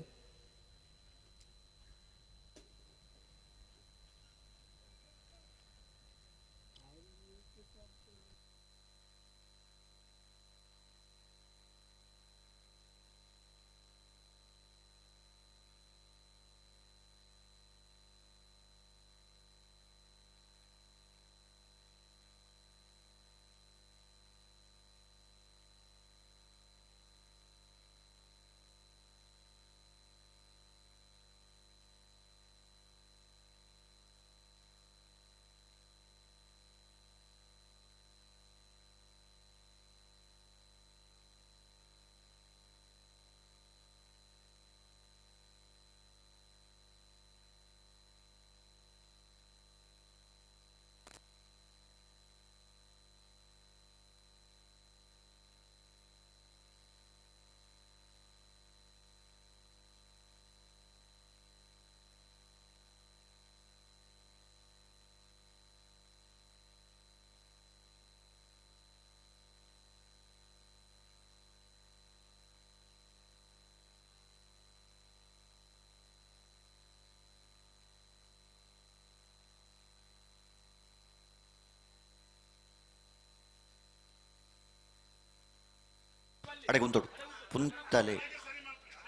ಅಡೆ ಉಂತೊಡು ಪುಂತಲೆ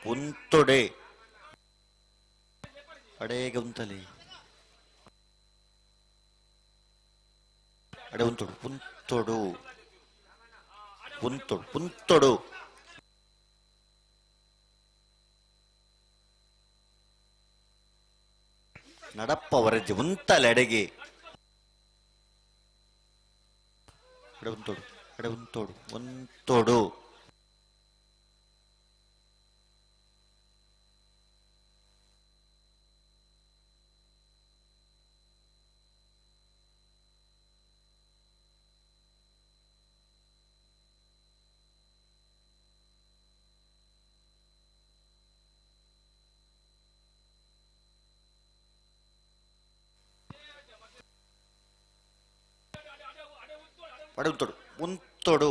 ಪುಂತೊಡೆ ಅಡೇಗೆ ಉಂತಲೆ ಅಡೆ ಉಂತೊಡು ಪುಂತೊಡು ಪುಂತೊಡು ಪುಂತೊಡು ನಡಪ್ಪ ವರಜ್ಜೆ ಉಂತಲೆ ಅಡೆಗೆ ಅಡೆ ಉಂತೊಡು ಅಡೆ ಉಂತೊಡು ಉಂತೊಡು ಅಡೆ ಉಂತೊಡು ಉಂತೊಡು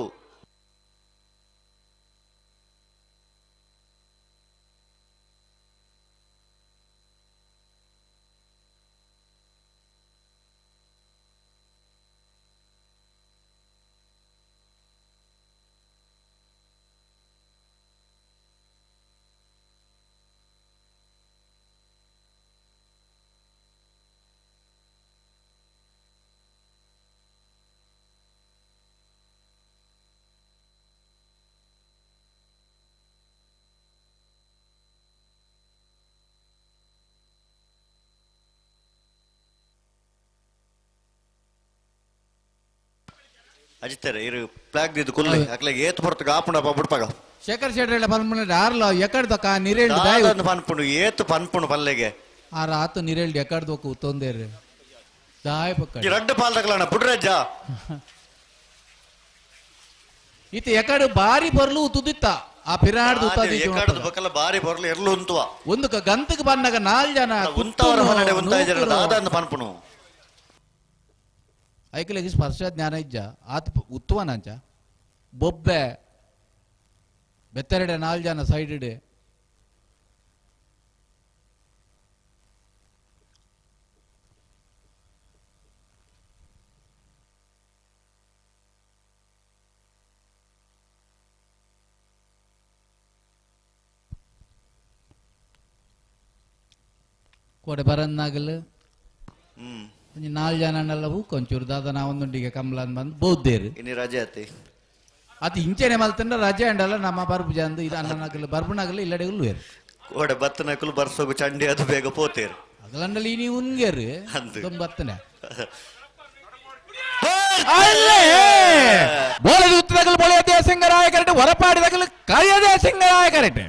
ಅಜಿತಾರೆ ಇರು ಪ್ಲಾಗ್ ದಿದ್ದು ಕುಲ್ಲೆ ಅಕ್ಲೆಗೆ ಏತ್ ಬರ್ತಗ ಆಪುಂಡ ಬಿಡ್ಪಾಗ ಶೇಖರ್ ಶೆಟ್ಟಿ ಪನ್ಪುಣ ಆರ್ಲ ಎಕಡ್ದಕ ನಿರೇಳ್ದು ದಾದನ್ನು ಪನ್ಪುಣು ಏತ್ ಪನ್ಪುಣು ಪಲ್ಲೆಗೆ ಆರ ಆತು ನಿರೇಳ್ದು ಎಕಡ್ದೋಕು ತೊಂದೇರಿ ದಾಯ ಪಕ್ಕ ಈ ರಡ್ಡು ಪಾಲ್ ತಕಲಣ್ಣ ಬಿಡ್ರಜ್ಜ ಈತ ಎಕಡು ಬಾರಿ ಬರ್ಲು ತುದಿತ್ತ ಆ ಪಿರಾಡ್ದು ಎಕಡದ ಬಕ್ಕಲ ಬಾರಿ ಬರ್ಲು ಎರ್ಲು ಉಂತುವ ಒಂದು ಗಂತಕ್ಕೆ ಬಂದಾಗ 4 ಜನ ಉಂತವರ ಮನಡೆ ಉಂತಾಯ್ಜರ ದಾದನ್ನು ಪನ್ಪುಣು ಐಕಲಿಗೆ ಸ್ಪರ್ಶ ಜ್ಞಾನ ಇಜ್ಜ ಆತ ಉತ್ತವನಂಚ ಬೊಬ್ಬೆ ಬೆತ್ತರೆಡೆ 4 ಜನ ಸೈಡ್ ಕೋಡೆ ಬರನ್ನಾಗಲು ಒಂಜಿ 4 ಜನನೆಲ್ಲ ಹೂಕೊಂಚೂರು ದಾದ ನಾವೊಂದುಂಡಿಗೆ ಕಮಲ ಬಂದು ಬೋದ್ದೇರು ಇನ್ನು ರಜೆ ಆತಿ ಅದು ಇಂಚೆನೆ ಮಲ್ತಂಡ ರಜೆ ಅಂಡಲ್ಲ ನಮ್ಮ ಬರ್ಬು ಜಂದು ಇದು ಅಣ್ಣನಗಲು ಬರ್ಬುನಗಲು ಇಲ್ಲಡೆ ಉಲ್ವೇರು ಓಡೆ ಬತ್ತನಕಲು ಬರ್ಸೋಗು ಚಂಡಿ ಅದು ಬೇಗ ಪೋತೇರು ಅದಲ್ಲಂಡಲ್ಲಿ ನೀವು ಉನ್ಗೇರು ಅಂದು. ಬತ್ತನೆ ಬೋಳದ ಉತ್ತದಗಲು ಬೊಳೆಯದೇ ಸಿಂಗರಾಯ ಕರೆಕ್ಟ್ ಹೊರಪಾಡಿದಗಲು ಕರೆಯದೇ ಸಿಂಗರಾಯ ಕರೆಕ್ಟ್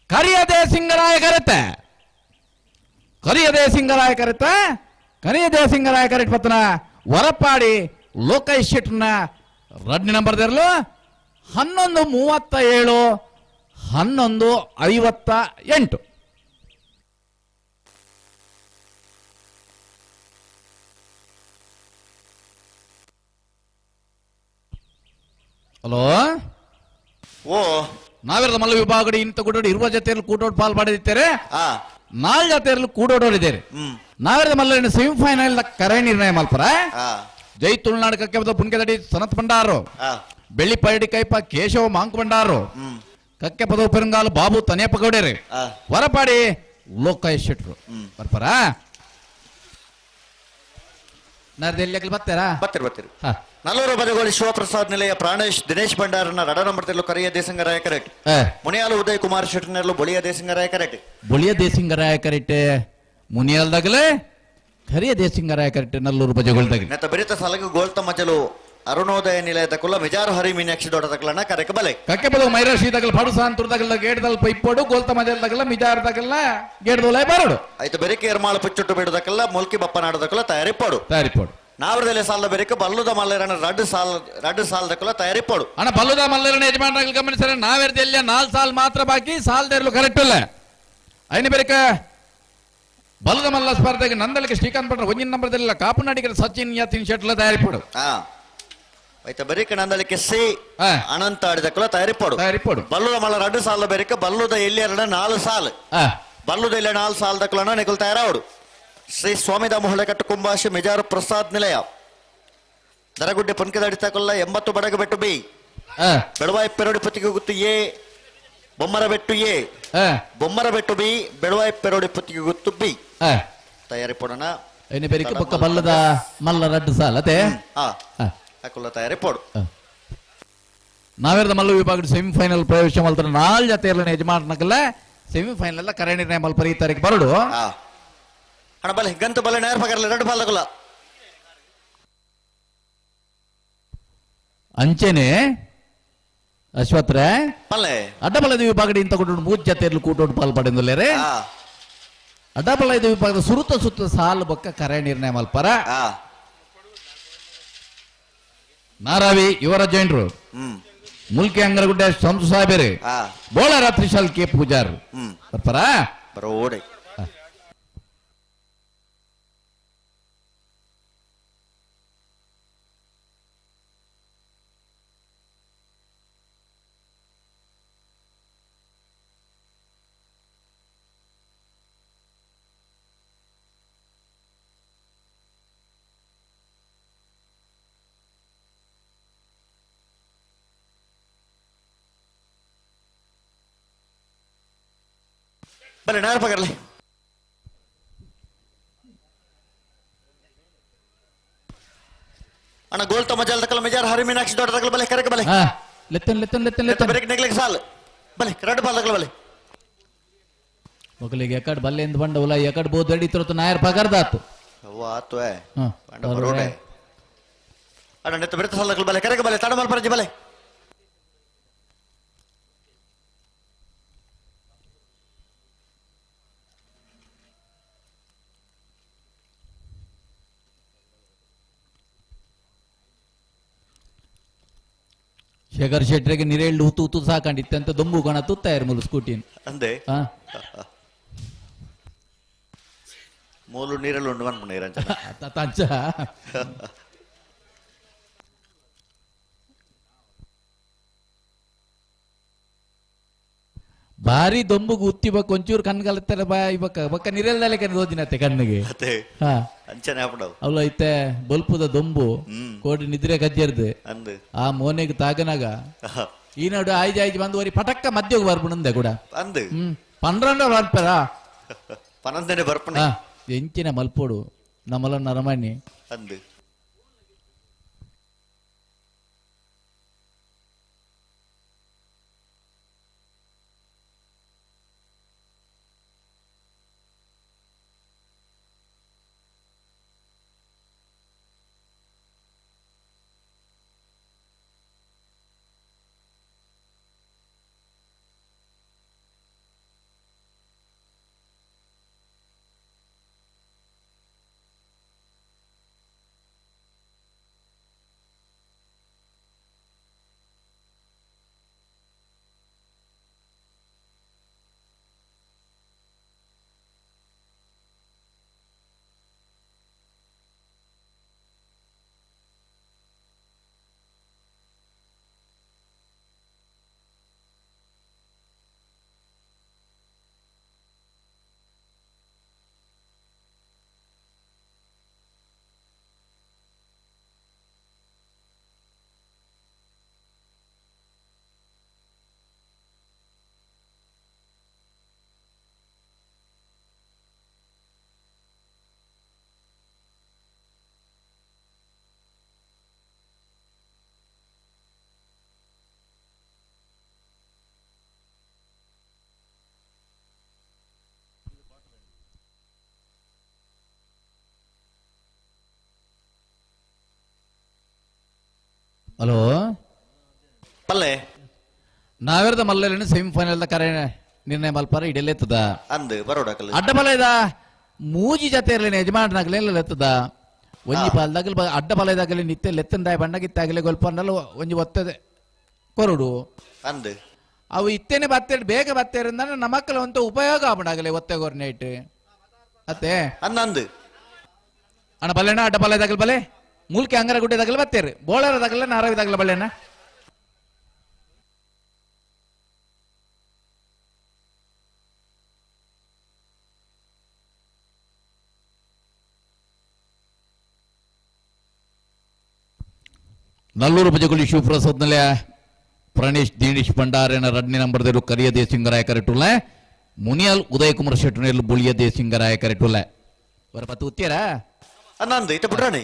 ಕರಿಯದೇ ಸಿಂಗರಾಯ ಕರೆತೆ ಕರಿಯದೇ ಸಿಂಗರಾಯ ಕರೆತೆ ಕರಿಯದೇ ಸಿಂಗರಾಯ correct ಪತ್ತನ ಹೊರಪಾಡಿ Lokesh ಶೆಟ್ನ Reddy number ತೆರಲು 11:37 11:58 hello ಓ ನಾವಿರದ ಮಲ್ಲ ವಿಭಾಗಡಿ ಇಂತ ಕೂಡೋಡು ಇರುವ ಜೊತೆಯಲ್ಲಿ ಕೂಟೋಡು ಪಾಲ್ ಮಾಡಿದ್ದೇವೆ ಆ 4 ಜೊತೆಯಲ್ಲಿ ಕೂಡೋಡೋರಿದ್ದೇವೆ ಹ್ಮ್ ನಾವಿರದ ಮಲ್ಲ ಸೆಮಿಫೈನಲ್ ಕರೆ ನಿರ್ಣಯ ಮಲ್ಪರ ಆ ಜೈ ತುಳುನಾಡು ಕಕ್ಕೆ ಪುನ್ಕೆದಡಿ ಸನತ್ ಬಂಡಾರು ಆ ಬೆಳ್ಳಿ ಪರಡಿ ಕೈಪ ಕೇಶವ ಮಾಂಕು ಬಂಡಾರು ಹ್ಮ್ ಕಕ್ಕೆ ಪದವು ಪೆರಂಗಾಲು ಬಾಬು ತನೇಪ ಗೌಡೇರಿ ಆ ಹೊರಪಾಡಿ ಲೋಕೇಶ್ ಶೆಟ್ರು ಬರ್ಪಾರ ನರ್ದೆಲ್ಲಿ ಬರ್ತಾರಾ ಬರ್ತೀರಿ ನಲ್ಲೂರು ಬದಗೋಳಿ ಶಿವಪ್ರಸಾದ್ ನಿಲಯ ಪ್ರಾಣೇಶ್ ದಿನೇಶ್ ಭಂಡಾರನ ರಡ ನಂಬರ್ ತೆರಲು ಕರಿಯ ದೇಸಂಗರಾಯ ಕರೆಕ್ಟ್ ಮುನಿಯಾಲು ಉದಯ್ ಕುಮಾರ್ ಶೆಟ್ಟರ್ನಲ್ಲೂ ಬೊಳಿಯ ದೇಸಂಗರಾಯ ಕರೆಕ್ಟ್ ಬೊಳಿಯ ದೇಸಿಂಗರಾಯ ಕರೆಕ್ಟ್ ಮುನಿಯಲ್ದಾಗಲೇ ಕರಿಯ ದೇಸಿಂಗರಾಯ ಕರೆಕ್ಟ್ ನಲ್ಲೂರು ಬಜೆಗೊಳ್ದಾಗ ನೆತ್ತ ಬೆರಿತ ಸಲಗು ಗೋಲ್ತ ಮಜಲು ಅರುಣೋದಯ ನಿಲಯದ ಕುಲ್ಲ ಮಿಜಾರು ಹರಿ ಮೀನಾಕ್ಷಿ ದೊಡ್ಡದಕ್ಕಲನ ಕರೆಕ ಬಲೆ ಕಕ್ಕೆ ಪದವು ಮೈರಾಶಿದಾಗಲ ಪಾಡು ಸಾಂತುರ್ದಾಗಲ ಗೇಡ್ದಲ್ ಪೈಪೋಡು ಗೋಲ್ತ ಮಜಲ್ದಾಗಲ ಮಿಜಾರ್ದಾಗಲ ಗೇಡ್ದೋಲೆ ಬಾರೋಡು ಆಯ್ತು ಬೆರಿಕೆ ಎರ್ಮಾಳು ಪುಚ್ಚುಟ್ಟು ಬಿಡದಕ್ಕಲ್ಲ ಮುಲ್ಕಿ ಬಪ್ಪನಾಡದಕ್ಕಲ್ಲ ತಯಾರಿ ಪೋಡು ತಯಾರಿಪೋಡು ನಾವರದಲ್ಲಿ ಸಾಲದ ಬೆರಿಕೆ ಬಲ್ಲುದ ಮಲ್ಲೇರನ ರಡ್ಡು ಸಾಲದಕ್ಕಲ್ಲ ತಯಾರಿ ಪೋಡು ಅಣ್ಣ ಬಲ್ಲುದ ಮಲ್ಲರನ ಯಜಮಾನರಾಗಲು ಗಮನಿಸರ ನಾವೆರ್ದೆಲ್ಲ 4 ಸಾಲ್ ಮಾತ್ರ ಬಾಕಿ ಸಾಲ್ದೇರ್ಲು ಕರೆಕ್ಟ್ ಇಲ್ಲ ಐನ ಬೆರಿಕ ಬಲ್ಲುದ ಮಲ್ಲ ಸ್ಪರ್ಧೆಗೆ ನಂದಲಿಗೆ ಶ್ರೀಕಾಂತ್ ಪಟ್ರ ಒಂಜಿನ ನಂಬರ್ದಲ್ಲ ಕಾಪುನಾಡಿಗರ ಸಚಿನ್ ಯಾತಿನ್ ಶೆಟ್ಲ ತಯಾರಿಪೋಡು ಹಾ ಆಯ್ತು ಬೆರಿಕೆ ನಂದಲಿಕ್ಕೆ ಸಿ ಹಾ. ಅನಂತ ಆಡಿದಕ್ಕಲ್ಲ ತಯಾರಿ ಪೋಡು ತಯಾರಿಪೋಡು ಬಲ್ಲುದ ಮಲ್ಲ ರಡ್ಡು ಸಾಲ ಬೆರಿಕೆ ಬಲ್ಲುದ ಎಲ್ಲಿ 4 ಸಾಲು ಬಲ್ಲುದ ಇಲ್ಲ 4 ಸಾಲದಕ್ಕಲನ ನಿಕಲ್ ತಯಾರಾವಡು ಶ್ರೀ ಸ್ವಾಮಿದಾಮ ಹೊಳೆಕಟ್ಟು ಕುಂಬಾಶಿ ಮಿಜಾರು ಪ್ರಸಾದ್ ನಿಲಯ ದರಗುಡ್ಡೆ ಪುನ್ಕೆದಡಿತಕ್ಕಲ್ಲ 80 Badaga Bettu B Belavayi Perodi Puttige Guttu A Bommara Bettu A Bommara Bettu B Belavayi Perodi Puttige Guttu B ತಯಾರಿ ಪೋಡೋಣ ಐನ ಬೆರಿಕೆ ಪಕ್ಕ ಬಲ್ಲದ ಮಲ್ಲ ರಡ್ಡು ಸಾಲ್ ಅದೇ ಹಾ ಹಾಕೊಳ್ಳ ತಯಾರಿ ಪೋಡು ನಾವೆರ್ದ ಮಲ್ಲ ವಿಭಾಗದ ಸೆಮಿಫೈನಲ್ ಪ್ರವೇಶ ಮಲ್ತಾರೆ 4 ಜೊತೆಯಲ್ಲ ಯಜಮಾನಕಲ್ಲ ಸೆಮಿಫೈನಲ್ ಕರೆ ನಿರ್ಣಯ ಮಲ್ಪರಿ ಈ ತಾರೀಕು ಬರಡು ಹಾ ಅಣ್ಣ ಬಲೆ ಗಂತು ಬಲೆ ನೇರ ಪಗರ್ಲಿ 2 ಬಾಲ್ದಕ್ಕಲ್ಲ ಅಂಚೆನೆ ಅಶ್ವತ್ರೆ ಪಲ್ಲೆ ಅಡ್ಡಬಲದ ವಿಭಾಗದ ಇಂತ ಕೊಟ್ಟು 3 ಜೊತೆಯಲ್ಲಿ ಕೂಟೋಟು ಪಾಲ್ಪಡಿಂದಲೇ ಹಾ ಅಡ್ಡಬಲದ ವಿಭಾಗದ ಸುತ್ತ ಸಾಲು ಬೊಕ್ಕ ಕರೆ ನಿರ್ಣಯ ಮಲ್ಪರ ಹಾ ನಾರಾವಿ ಇವರ ಜೈನರು ಹ್ಮ್ ಮುಲ್ಕಿ ಅಂಗರಗುಡ್ಡೆ ಸಂಸು ಸಾಹೇಬರು ಹಾ ಬೋಳ ರಾತ್ರಿ ಶಾಲ್ ಕೆ ಪೂಜಾರ್ ಬರ್ಪರ ಬರೋ ಓಡಿ ಬಲೆ ನೇರ ಪಗರ್ಲಿ ಅಣ್ಣ ಗೋಲ್ತ ಮಜಾಲ್ ಮಿಜಾರ್ ಹರಿ ಮೀನಾಕ್ಷಿ ದೊಡ್ಡದಕ್ಕಲ್ಲ ಬಲೆ ಕರೆಕ ಬಲೆ ಲೆತ್ತನ್ ಲೆತ್ತನ್ ಲೆತ್ತನ್ ನೆತ್ತ ಲೆತ್ತನ್ ಬೆರಿಕೆ ನೆಗ್ಲಿಕ್ಕೆ ಸಾಲು ಬಲೆ 2 ಬಾಲ್ದಕ್ಕಲ್ಲ ಬಲೆ ಮಕ್ಕಳಿಗೆ ಎಕಡ್ ಬಲ್ಲೆಂದು ಬಂಡವಲ್ಲ ಎಕಡ್ ಬೋದು ಅಡಿತಿರತ್ತು ನಾಯರ್ ಪಗಾರ್ದಾತು ಅವ್ವ ಆತು ಬಂಡ ಬರೋಡೆ ಅಣ್ಣ ನೆತ್ತ ಬೆರಿತ ಸಾಲದಕ್ಕಲ್ಲ ಬಲೆ ಕರೆಕ ಬಲೆ ತಡ ಮಲ್ಪರಜಿ ಬಲೆ ಶೇಖರ್ ಶೆಟ್ರಿಗೆ ನಿರೇಳ್ಳು ಉತ್ತು ಸಾಕೊಂಡಿತ್ತಂತ ದೊಂಬು ಕಣ ತುತ್ತಾಯರ್ ಮೂಲ ಸ್ಕೂಟಿನ್ ಅಂದೆ ಮೂಲು ನೀರಲ್ಲಿ ಉಂಡು ಅನ್ಪು ನೀರಂಜನ ತಂಚ ಭಾರಿ ದೊಂಬುಗು ಉತ್ತಿಬಕ್ ಒಂಚೂರು ಕಣ್ಗಲತ್ತಾರೆ ಬಾ ಇವಕ್ಕ ಬಕ್ಕ ನಿರೇಲ್ದಲೆ ಕಣ್ಣು ಓದಿನತ್ತೆ ಕಣ್ಣಿಗೆ ಅದೇ ಹಾ ಅಂಚನೆ ಹಾಪಡವು ಅವಳು ಐತೆ ಬಲ್ಪುದ ದೊಂಬು ಕೋಡಿ ನಿದ್ರೆ ಕಜ್ಜರ್ದು ಅಂದು ಆ ಮೋನೆಗೆ ತಾಗನಾಗ ఈనాడు ఐదు మంది వరి పటక్క మధ్యకు వరపునుందే కూడా ಅಂದು 12 వరపరా ಪನ್ನೊಂದನೇ ಬರ್ಪಣೆ ಎಂಚಿನ ಮಲ್ಪೋಡು ನಮ್ಮಲ್ಲ ನರಮಣ್ಣಿ ಅಂದು ಹಲೋ ಪಲ್ಲೆ ನಾವೆರ್ದ ಮಲ್ಲೆಲಿನ ಸೆಮಿಫೈನಲ್ ಕರೆ ನಿರ್ಣಯ ಮಲ್ಪಾರ ಇಡೆಲೆತ್ತದ ಅಂದು ಬರೋಡಕಲ್ಲ ಅಡ್ಡಬಲ ಇದ ಮೂಜಿ ಜೊತೆ ಇರಲಿನ ಯಜಮಾನನಾಗಲಿ ಎತ್ತದ ಒಂಜಿ ಪಾಲ್ದಾಗಲಿ ಅಡ್ಡಬಲದಾಗಲಿ ನಿತ್ಯ ಲೆತ್ತಂದಾಯ ಬಣ್ಣಗಿತ್ತಾಗಲಿ ಗೊಲ್ಪಂಡಲ್ಲ ಒಂಜಿ ಒತ್ತದೆ ಕೊರಡು ಅಂದು ಅವು ಇತ್ತೇನೆ ಬತ್ತೇಳಿ ಬೇಗ ಬತ್ತೇರಿಂದ ನಮಕ್ಕಲ ಒಂದು ಉಪಯೋಗ ಆಗ್ಬಿಡಾಗಲಿ ಒತ್ತೆ ಗೊರ್ನೇಟ್ ಅತ್ತೆ ಅಂದು ಅಣ್ಣ ಬಲ್ಲೆಣ್ಣ ಅಡ್ಡಬಲದಾಗಲಿ ಬಲೆ ಮೂಲ್ಕೆ ಅಂಗರ ಗುಡ್ಡೆದಾಗಲಿ ಬತ್ತೇರಿ ಬೋಳರದಾಗಲ್ಲ ನಾರವಿದಾಗಲ ಬಲ್ಲೆಣ್ಣ ನಲ್ಲೂರು ಬಜಗುಳಿ ಶಿವಪ್ರಸಾದ್ ನಲೆ ಪ್ರಣೇಶ್ ದಿನೇಶ್ ಭಂಡಾರನ 2ನೇ ನಂಬರ್ದಲ್ಲೂ ಕರಿಯದೇ ಸಿಂಗರಾಯ ಕರೆಟುಲ್ಲ ಮುನಿಯಾಲ್ ಉದಯ್ ಕುಮಾರ್ ಶೆಟ್ಟನಲ್ಲಿ ಬುಳಿಯದೇ ಸಿಂಗರಾಯ ಕರೆಟುಲ್ಲ ಅವರ ಪತ್ತು ಉತ್ತೀರಾ ಅನ್ನಂದು ಇತ್ತ ಬಿಡ್ರಾಣಿ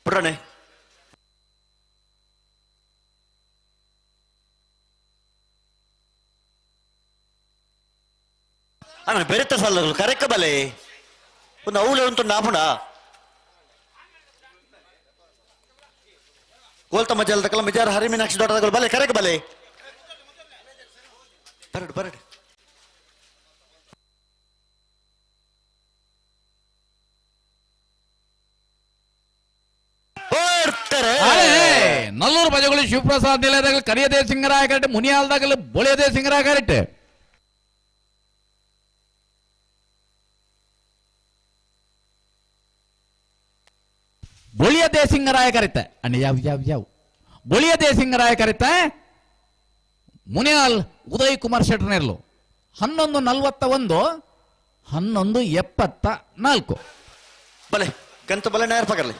ಬಿಡ್ರಾಣಿ ಅಣ್ಣ ಬೆರೆತ ಸಾಲಗಳು ಕರೆಕ್ಕ ಬಲೆ ಒಂದು ಅವಳು ಉಂಟು ನಾಪುಣ ಗೋಲ್ತ ಮಜಲ್ ತಕಲ ಮಿಜಾರ್ ಹರಿ ಮೀನಾಕ್ಷಿ ದೊಡ್ಡದಾಗಲು ಬಲೆ ಕರೆಕ್ಕ ಬಲೆ ಬರಡು ಬರಡು ನಲ್ಲೂರು ಬಜಗುಳಿ ಶಿವಪ್ರಸಾದ್ ನಿಲಯದಾಗಲಿ ಕರಿಯದೇ ಸಿಂಗರಾಯ ಕರೆಕ್ಟ್ ಮುನಿಯಾಲ್ದಾಗಲಿ ಬೊಳೆಯದೇ ಸಿಂಗರಾಯ ಕರೆಕ್ಟ್ ಬೊಳಿಯದೇ ಸಿಂಗರಾಯ ಕರಿತ ಅಣ್ಣ ಯಾವ ಬೊಳಿಯದೇ ಸಿಂಗರಾಯ ಕರಿತ ಮುನಿಯಾಲ್ ಉದಯ್ ಕುಮಾರ್ ಶೆಟ್ಟರ್ನೇರ್ಲು 11:41 11:74 ಬಲೆ ಕಂತ ಬಲೆ ನೇರ ಪಕರ್ಲಿ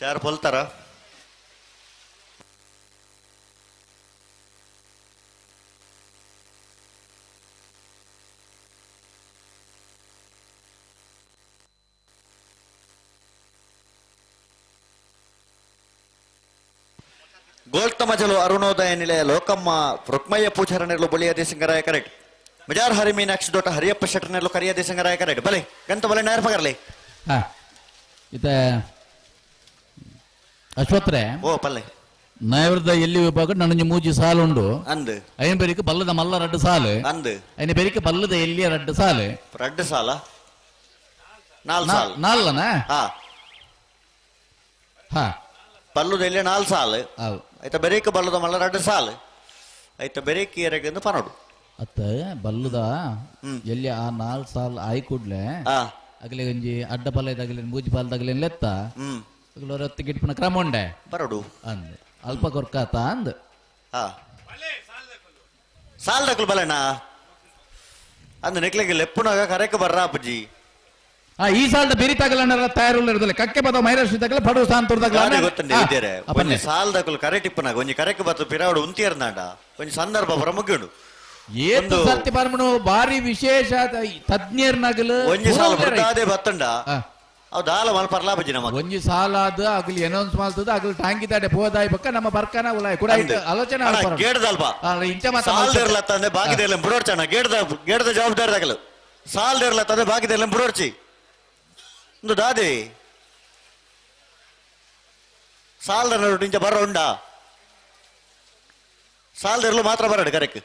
ಚಾರ್ ಪೊಲ್ತಾರ ಗೋಲ್ತಮಜಲು ಅರುಣೋದಯ ನಿಲಯ ಲೋಕಮ್ಮ ರುಕ್ಮಯ್ಯ ಪೂಜಾರನೆರಲು ಬೊಳಿಯದೆ ಸಿಂಗರಾಯ ಕರೆಕ್ಟ್ ಮಜಾರ್ ಹರಿ ಮೀನಾಕ್ಷಿ ದೊಡ್ಡ ಹರಿಯಪ್ಪ ಶೆಟ್ಟರ್ನೆರಲು ಕರಿಯದೆ ಸಿಂಗರಾಯ ಕರೆಕ್ಟ್ ಬಲೆ ಗಂತ ಬಲೆ ನೇರ ಪಗರ್ಲೆ ಹಾ ಇತ ಅಶ್ವತ್ರೆ ಓ ಪಲ್ಲೆ ನೈವೃದ್ಧ ಎಲ್ಲಿ ವಿಭಾಗ ನನಗೆ ಮೂಜಿ ಸಾಲು ಉಂಡು ಅಂದು అయిన పేరుకి బల్లద మల్ల రెడ్డు సాలు ಅಂದು అయిన పేరుకి బల్లద ఎల్లి రెడ్డు సాలు ரெண்டு சாலா நாலு சால் నాలుగనా ಹಾ ಹಾ ಪಲ್ಲುದಲ್ಲಿ ನಾಲ್ ಸಾಲು ಅವು ಆಯ್ತಾ ಬೆರೇಕ ಬಲ್ಲದ ಮಲ್ಲ ಎರಡು ಸಾಲು ಆಯ್ತಾ ಬೆರೇಕಿ ಎರಗಂದು ಪನೋಡು ಅತ್ತ ಬಲ್ಲದ ಹ್ಮ್. ಎಲ್ಲಿ ಆ 4 ಸಾಲ್ ಆಯ್ ಕೂಡ್ಲೆ ಹಾ ಅಗಲೆ ಗಂಜಿ ಅಡ್ಡ ಪಲ್ಲೆ ತಗಲೇನ್ ಮೂಜಿ ಪಾಲ್ ತಗಲೇನ್ ಲೆತ್ತ ಹ್ಮ್ ಅಗಲ ರತ್ತು ಗಿಟ್ಪನ ಕ್ರಮ ಉಂಡೆ ಬರೋಡು ಅಂದ್ ಅಲ್ಪ ಕೊರ್ಕಾತ ಅಂದ್ ಹಾ ಸಾಲ್ ದಕ್ಕಲು ಬಲಣ್ಣ ಅಂದ್ ನೆಕ್ಲೆಗೆ ಲೆಪ್ಪುನಾಗ ಕರೆಕ ಬರ್ರ ಅಪ್ಪಜಿ ಆ ಈ ಸಾಲದ ಬೇರಿ ತಗಲಣ್ಣ ತಯಾರುಲ್ಲ ಇರೋದಿಲ್ಲ ಕಕ್ಕೆ ಬದ ಮೈರಾಶ್ರೀ ತಗಲ ಪಡು ಸಾಂತೂರ್ ಗಾಡಿ ಗೊತ್ತಂడి ಇದ್ದೇರೆ ತಗಲ ಒಂಜಿ ಸಾಲ್ ದಕ್ಕಲು ಕರೆಕ್ಟ್ ಇಪ್ಪನಾಗ ಒಂಜಿ ಕರೆಕ್ ಬತ್ತು ಪಿರಾವಡು ಉಂತಿಯರ್ನಾಂಡ ಒಂಜಿ ಸಂದರ್ಭ ಪ್ರಮುಖುಂಡು ಏತು ಒಂದು- ಸತ್ಯ ಪರ್ಮನು ಬಾರಿ ವಿಶೇಷ ತಜ್ಞರ್ ನಗಲು ಒಂಜಿ ಸಾಲ್ ಬಿಡ್ತಾದೆ ಬತ್ತಂಡ ಆ. ಅವು ದಾಲ ಮಲ್ಪರ್ಲ ಅಪ್ಪಜಿ ನಮಗೆ ಒಂಜಿ ಸಾಲಾದ ಅಗಲಿ ಅನೌನ್ಸ್ ಮಾಡ್ತದ ಅಗಲಿ ಟ್ಯಾಂಕಿ ತಾಡೆ ಪೋದಾಯಿ ಪಕ್ಕ ನಮ್ಮ ಬರ್ಕನ ಉಲಾಯ್ ಕೂಡ ಅಂದ್. ಆಲೋಚನೆ ಅಣ್ಣ, ಗೇಡ್ದಲ್ಪ ಇಂಚ ಮಾತ ಸಾಲ್ ದೇರ್ಲತ್ತಂದೆ ಬಾಕಿದೆಲ್ಲ ಬಿಡೋಡ್ಚಣ್ಣ ಗೇಡ್ದ ಜವಾಬ್ದಾರಿ ತಗಲು ಸಾಲ್ ದೇರ್ಲತ್ತಂದೆ ಬಾಕಿದೆಲ್ಲ ಬಿಡೋಡ್ಚಿ ಒಂದು ದಾದೆ ಸಾಲ್ದ ನೋಡು ಇಂಚ ಬರ ಉಂಡ ಸಾಲ್ದಿರ್ಲು ಮಾತ್ರ ಬರಡು ಕರೆಕ್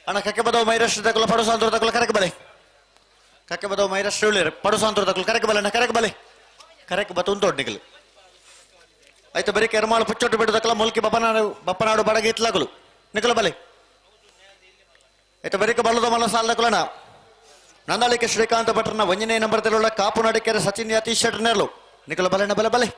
ಅಣ್ಣ ಕಕ್ಕೆ ಬದವು ಮೈರಷ್ಟು ತಗೊಳ್ಳ ಪಡು ಸಾಂತೂರು ತಗೊಳ್ಳ ಕರೆಕ್ ಬಲೆ ಕಕ್ಕೆ ಬದವು ಮೈರಷ್ಟು ಉಳ್ಳಿರ ಪಡು ಸಾಂತೂರು ತಗೊಳ್ಳ ಕರೆಕ್ ಬಲೆ ಕರೆಕ್ ಬಲೆ ಕರೆಕ್ ಬತ್ತು ಉಂಟೋಡ್ ನಿಗಲು ಆಯ್ತು ಬರೀ ಕೆರ್ಮಾಳು ಪುಚ್ಚೊಟ್ಟು ಬಿಟ್ಟು ತಕ್ಕಲ ಮುಲ್ಕಿ ಬಪ್ಪನಾಡು ಬಡಗಿ ಇತ್ಲಾಗಲು ನಿಗಲು ಬಲೆ ಆಯ್ತು ಬರೀಕ ಬಲ್ಲದ ಮಲ್ಲ ಸಾಲ ತಗೊಳ್ಳೋಣ ನಂದಾಳಿಕೆ ಶ್ರೀಕಾಂತ ಭಟ್ರನ ಒಂಜನೇ ನಂಬರ್ ತೆರಳುಳ್ಳ ಕಾಪು ನಡಿಕೆರೆ ಸಚಿನ್ ಯತೀಶ್ ಶೆಟ್ಟರ್ ನೆರಳು ನಿಗಲು ಬಲೆನ ಬಲೆ ಬಲೆ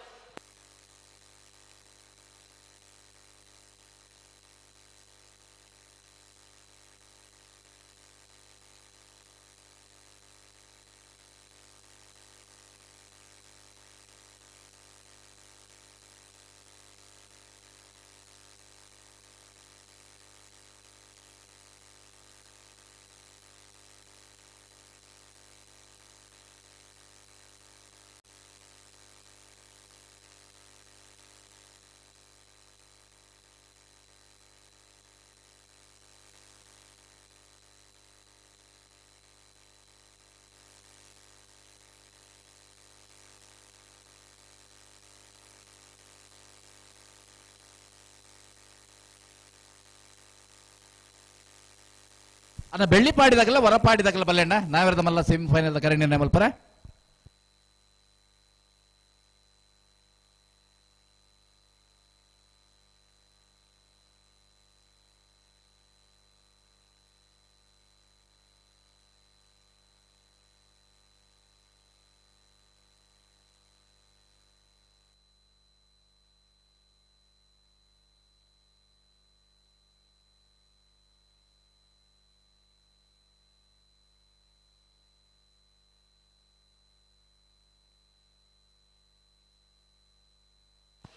ಅನ್ನ ಬೆಳ್ಳಿ ಪಾಡಿದಾಗಲ್ಲ ಹೊರ ಪಾಡಿದಾಗಲ್ಲ ಬಲ್ಲೆಣ್ಣ ನಾವಿರದ ಮಲ್ಲ ಸೆಮಿಫೈನಲ್ ಕರೆ ನಿರ್ಣಯ ಮಲ್ಪರ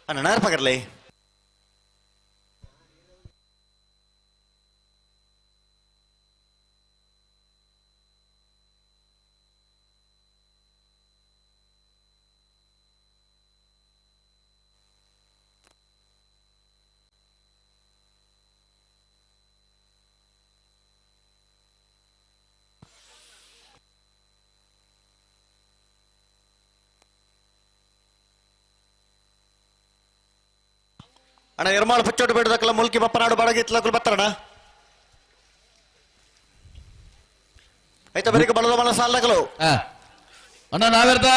ಅಣ್ಣ ನೇರ ಪಗರ್ಲೆ ಅಣ್ಣ ಎರ್ಮಾಳು ಪುಚ್ಚೋಟು ಬಿಡದಕ್ಕಲ್ಲ ಮುಲ್ಕಿ ಬಪ್ಪನಾಡು ಬಡಗಿ ಇತ್ಲಾಕಲು ಬತ್ತಾರಣ ಆಯ್ತಾ ಬರೀಕ ಬಲ್ಲದ ಮಲ್ಲ ಸಾಲ ತಗಲು ಅಣ್ಣ ನಾವಿರ್ದ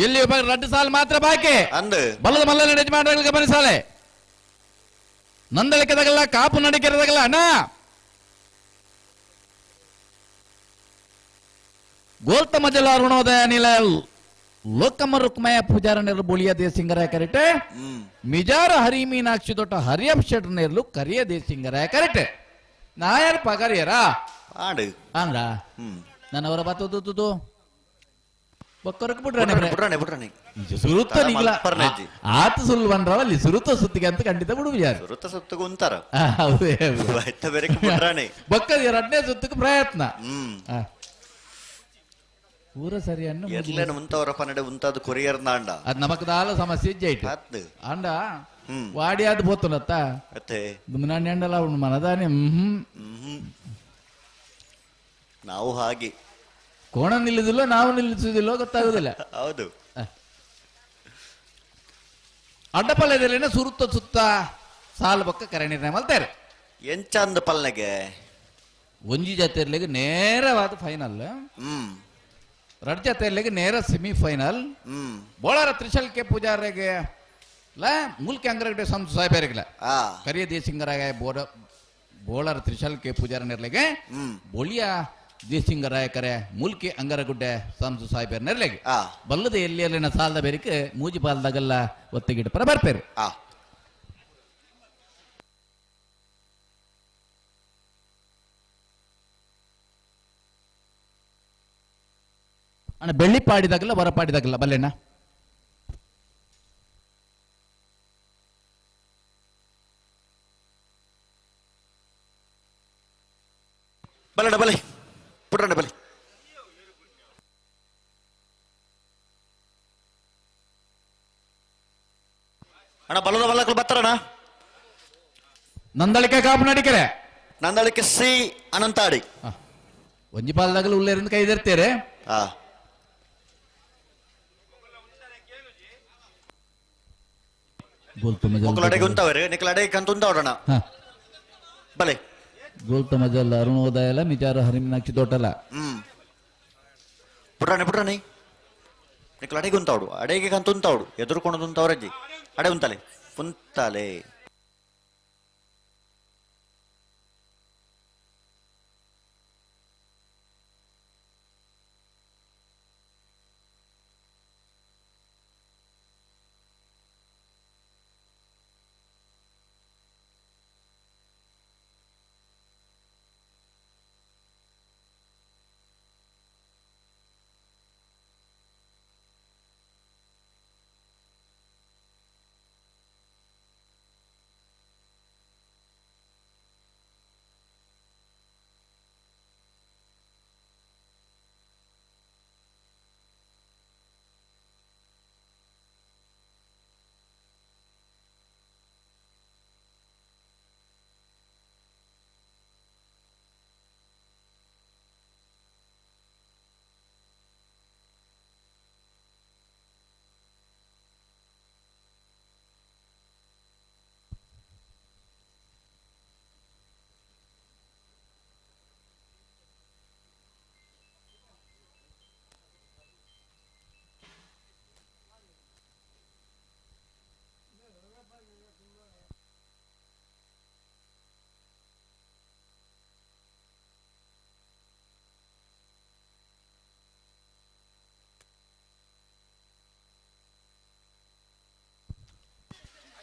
ಎಲ್ಲಿ ರಡ್ಡು ಸಾಲು ಮಾತ್ರ ಬಾಕಿ ಅಂದು ಬಲ್ಲದ ಮಲ್ಲ ಯಜಮಾನರಿಗೆ ಗಮನಿಸಾಲೆ ನಂದಳಿಕೆ ತಗಲ್ಲ ಕಾಪು ನಡಿಕೆರದಾಗಲ್ಲ ಅಣ್ಣ ಗೋಲ್ತ ಮಜಲ ಅರುಣೋದಯ ನಿಲಯ ಲೋಕಮ ರುಕ್ಮಯ ಪೂಜಾರ ನೆರಳು ಬುಳಿಯ ದೇಸಿಂಗರಾಯ ಕರೆಕ್ಟ್ ಮಿಜಾರ ಹರಿ ಮೀನಾಕ್ಷಿ ದೊಡ್ಡ ಹರಿಯಪ್ ಶೆಟ್ರ್ ನೆರಳು ಕರಿಯ ದೇಸಿಂಗರಾಯ ಕರೆಕ್ಟ್ ನಾಯರ್ ಪಗಾರಿಯರಾ ಆಡು ಅಂದ್ರ ನನ್ನವರ ಬತ್ತದು ಬೊಕ್ಕರಕ್ಕೆ ಬಿಡ್ರಾನೆ ಬಿಡ್ರಾನೆ ಸುರುತ್ತ ನಿಗ್ಲ ಪರ್ನೆಜ್ಜಿ. ಆತ ಸುಲ್ವನ್ರವಲ್ಲಿ ಸುರುತ್ತ ಸುತ್ತಿಗೆ ಅಂತ ಖಂಡಿತ ಬಿಡುವ ಯಾರು ಸುರುತ್ತ ಸುತ್ತಗೂ ಉಂತಾರ ಹೌದೇ ಐತ ಬೇರೆ ಬಿಡ್ರಾನೆ ಬೊಕ್ಕ ಎರಡನೇ ಸುತ್ತಕ್ಕೆ ಪ್ರಯತ್ನ ಆ. ಪೂರ ಸರಿ ಅನ್ನು ಎರ್ಲೇನು ಮುಂತವರ ಪನ್ನಡೆ ಉಂತಾದು ಕೊರಿಯರ್ ನಾಂಡ ಅದ್ ನಮಕದಾಲ ಸಮಸ್ಯೆ ಇಜ್ಜೈಟ್ ಹತ್ತು ಅಂಡ ವಾಡಿಯಾದ పోతున్నತ್ತ ಮತ್ತೆ దుమ్మినాన్ని ఎండలా ఉండు మనదాని ನಾವು ಹಾಗೆ ಕೋಣ ನಿಲ್ಲುದಿಲ್ಲ ನಾವು ನಿಲ್ಲಿಸುದಿಲ್ಲ ಗೊತ್ತಾಗುದಿಲ್ಲ ಹೌದು ಅಡ್ಡಪಲ್ಯದಲ್ಲಿನ ಸುರುತ್ತ ಸುತ್ತ ಸಾಲು ಪಕ್ಕ ಕರೆಣಿರ್ನೆ ಮಲ್ತಾರೆ ಎಂಚಂದ ಪಲ್ನೆಗೆ ಒಂಜಿ ಜಾತಿಯರ್ಲಿಗೆ ನೇರವಾದ ಫೈನಲ್ ರಡ್ ಜಾತಿಯರ್ಲಿಗೆ ನೇರ ಸೆಮಿಫೈನಲ್ ಬೋಳಾರ ತ್ರಿಶಲ್ಕೆ ಪೂಜಾರಿಗೆ ಮುಲ್ಕೆ ಅಂಗರಗಡೆ ಸಂತ ಸಾಯ್ಬೇರಿಗಿಲ್ಲ ಕರಿಯ ದೇಸಿಂಗರಾಯ ಬೋಳಾರ ತ್ರಿಶಲ್ಕೆ ಪೂಜಾರ ನಿರ್ಲೆಗೆ ಬೊಳಿಯ ದೇಸಿಂಗರಾಯ ಕರೆ ಮುಲ್ಕೆ ಅಂಗರಗುಡ್ಡೆ ಸಂತ ಸಾಯ್ಬೇರ್ ನಿರ್ಲೆಗೆ ಬಲ್ಲದ ಎಲ್ಲಿಯಲ್ಲಿನ ಸಾಲದ ಬೇರಿಕೆ ಮೂಜಿ ಪಾಲ್ದಾಗೆಲ್ಲ ಒತ್ತಿಗಿಟ್ಟು ಪರ ಬರ್ಪೇರು ಅಣ್ಣ ಬೆಳ್ಳಿ ಪಾಡಿದಾಗಲ್ಲ ಹೊರ ಪಾಡಿದಾಗಲ್ಲ ಬಲ್ಲೆಣ್ಣ ಬಲಡ ಬಲೆ ಪುಟ್ರಣ್ಣ ಬಲೆ ಅಣ್ಣ ಬಲದ ಬಲ್ಲಕ್ಕಲು ಬರ್ತಾರಣ್ಣ ನಂದಳಿಕೆ ಕಾಪು ನಡಿಕೆರೆ ನಂದಳಿಕೆ ಸಿ ಅನಂತಾಡಿ ಒಂಜಿ ಪಾಲ್ದಾಗಲು ಉಳ್ಳೇರಿಂದ ಕೈದಿರ್ತೀರಿ ಮುಕ್ಕಲಡೆಗೆ ಉಂತಾವ್ರಿ ನಿಕ್ಕಲಡೆಗೆ ಕಂತ ಉಂತಾವಡಣ ಬಲೆ ಗೋಲ್ತ ಮಜಲ್ಲ ಅರುಣೋದಯಲ ಮಿಜಾರ ಹರಿಮಿನಾಕ್ಷಿ ದೊಡ್ಡಲ ಪುಟ್ರಾಣಿ ನಿಕ್ಕಲ ಅಡೆಗೆ ಉಂತಾವಡು ಅಡೆಗೆ ಕಂತ ಉಂತಾವಡು ಎದುರುಕೊಂಡದು ಉಂತಾವ್ರಜ್ಜಿ ಅಡೆ ಉಂತಾಲೆ ಉಂತಾಲೆ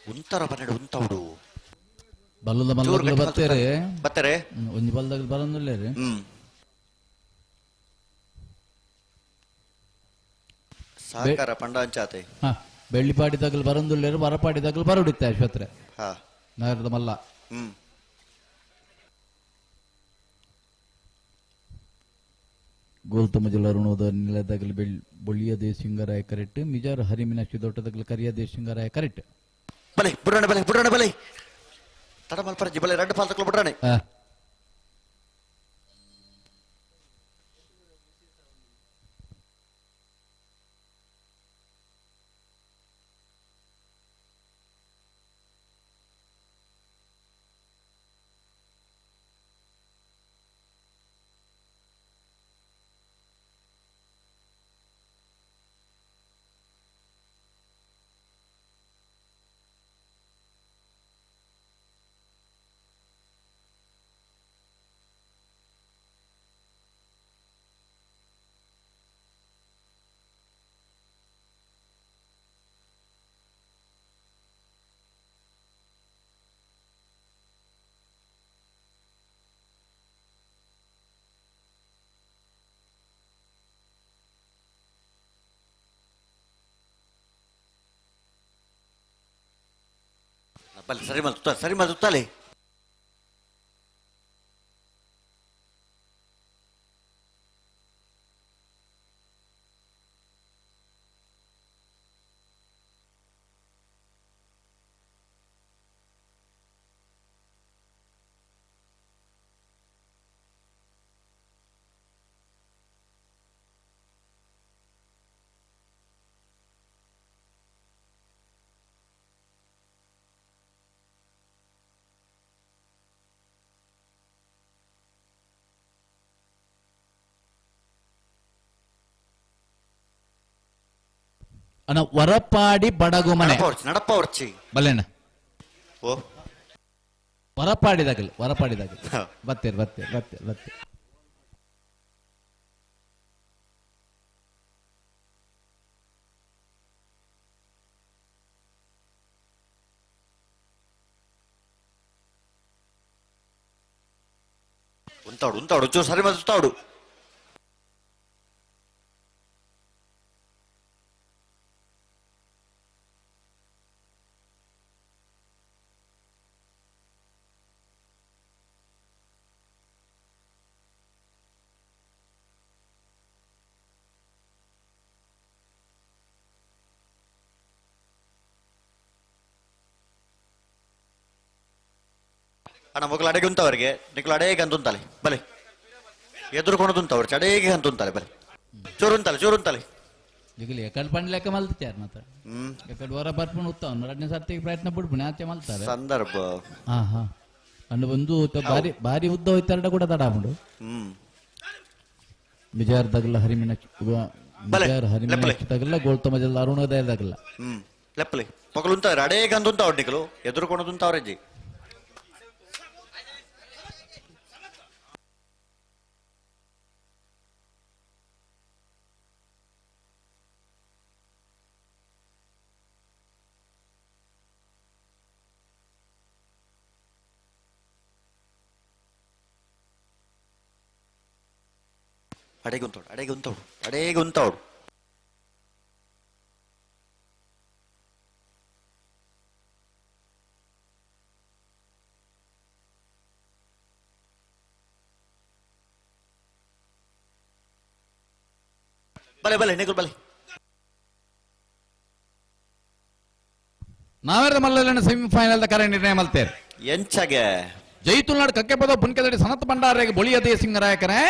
ಉಂತಾರ ಬನ್ನಡೆ ಉಂತಾವಡು ಬಲ್ಲದ ಮಲ್ಲ ಬತ್ತೇರೆ ಬತ್ತರೆ ಒಂಜಿ ಪಾಲ್ದಾಗ ಬರಂದುಲ್ಲೇರಿ ಸಾಕಾರ ಪಂಡಾಂಚಾತೆ ಬೆಳ್ಳಿ ಪಾಡಿದಾಗಲು ಬರಂದುಲ್ಲೇರು ಬರಪಾಡಿದಾಗಲು ಬರುಡಿತ್ತೆ ಆಸ್ಪತ್ರೆ ನಗರದ ಮಲ್ಲ ಗೋಲ್ತಮ ಜಲರುಣೋದ ನಿಲದಾಗಲು ಬೊಳಿಯ ದೇಸಿಂಗರಾಯ ಕರೆಕ್ಟ್ ಮಿಜಾರ ಹರಿಮಿನಾಕ್ಷಿ ದೊಡ್ಡದಾಗಲು ಕರಿಯ ದೇಸಿಂಗರಾಯ ಕರೆಕ್ಟ್ ಬಲೆ ಬುಡ್ರಾಣೆ ಬಲೆ ತಡ ಮಲ್ಪರಜಿ ಬಲೆ ಎರಡು ಪಾಲ್ ತಕ್ಲು ಬುಡ್ರಾಣೆ ಬಲ್ಲಿ ಸರಿ ಮಲ್ತುತ್ತಾಳೆ ಸರಿ ಮಲ್ತುತ್ತಾಳೆ. ಅಣ್ಣ ವರಪಾಡಿ ಬಡಗು ಮನೆ ನಡಪ್ಪ ಹೊರ್ಚಿ ಬಲ್ಲೆಣ್ಣ ಓ ವರಪಾಡಿದಾಗಲಿ ಬತ್ತೇರಿ ಉಂತಾಡು ಚೂರು ಸರಿ ಮಲ್ತುತ್ತಾಡು. ಅಣ್ಣ ಮಕ್ಕಳು ಅಡೆಗೆ ಉಂತವರಿಗೆ ನಿಕ್ಕಳು ಅಡೆಗೆ ಅಂತುಂತಾಳೆ ಬಲೆ ಎದುರುಕೊಣದುಂತವ್ರು ಚಡೆಗೆ ಅಂತುಂತಾಳೆ ಬಲೆ ಚೂರುಂತಾಳೆ ದಿಗಲಿ ಎಕಡ್ ಪಂಡ್ ಲೆಕ್ಕ ಮಲ್ತಾರ ಮಾತ್ರ ಎಕಡ್ ಹೊರ ಬರ್ಪುಣ್ ಉತ್ತವನು 2ನೇ ಸರ್ತಿಗೆ ಪ್ರಯತ್ನ ಬಿಡ್ಬಿಣೆ ಆಚೆ ಮಲ್ತಾರೆ ಸಂದರ್ಭ ಹಾ ಅಂಡ್ ಒಂದು ಬಾರಿ ಉದ್ದ ಹೋಯ್ತಾರ ಕೂಡ ತಡಾಬಿಡು ಬಿಜಾರದಾಗಲ್ಲ ಹರಿಮಿನಕ್ಷದಾಗಲ್ಲ ಗೋಳ್ತಮಜಲ್ಲ ಅರುಣೋದಯದಾಗಲ್ಲ ಲೆಪ್ಪಲಿ ಮಕ್ಕಳು ಉಂತವ್ರು ಅಡೆಗೆ ಅಂತುಂತಾವ್ರು ನಿಕ್ಕಳು ಎದುರುಕೊಣದುಂತವ್ರಜ್ಜಿ ಅಡೆಗೆ ಉಂತವ್ರು ಬಲೆ ನಿಕ್ಕಳು ಬಲೆ ನಾವೆರದ ಮಲ್ಲನ ಸೆಮಿಫೈನಲ್ ಕರೆ ನಿರ್ಣಯ ಮಲ್ತೇವೆ ಎಂಚಗೆ ಜೈತುಲ್ನಾಡ್ ಕಕ್ಕೆಪದ ಪುನ್ಕೆದಡಿ ಸನತ್ ಭಂಡಾರಿಗೆ ಬೊಳಿಯದೇ ಸಿಂಗರಾಯಕರೇ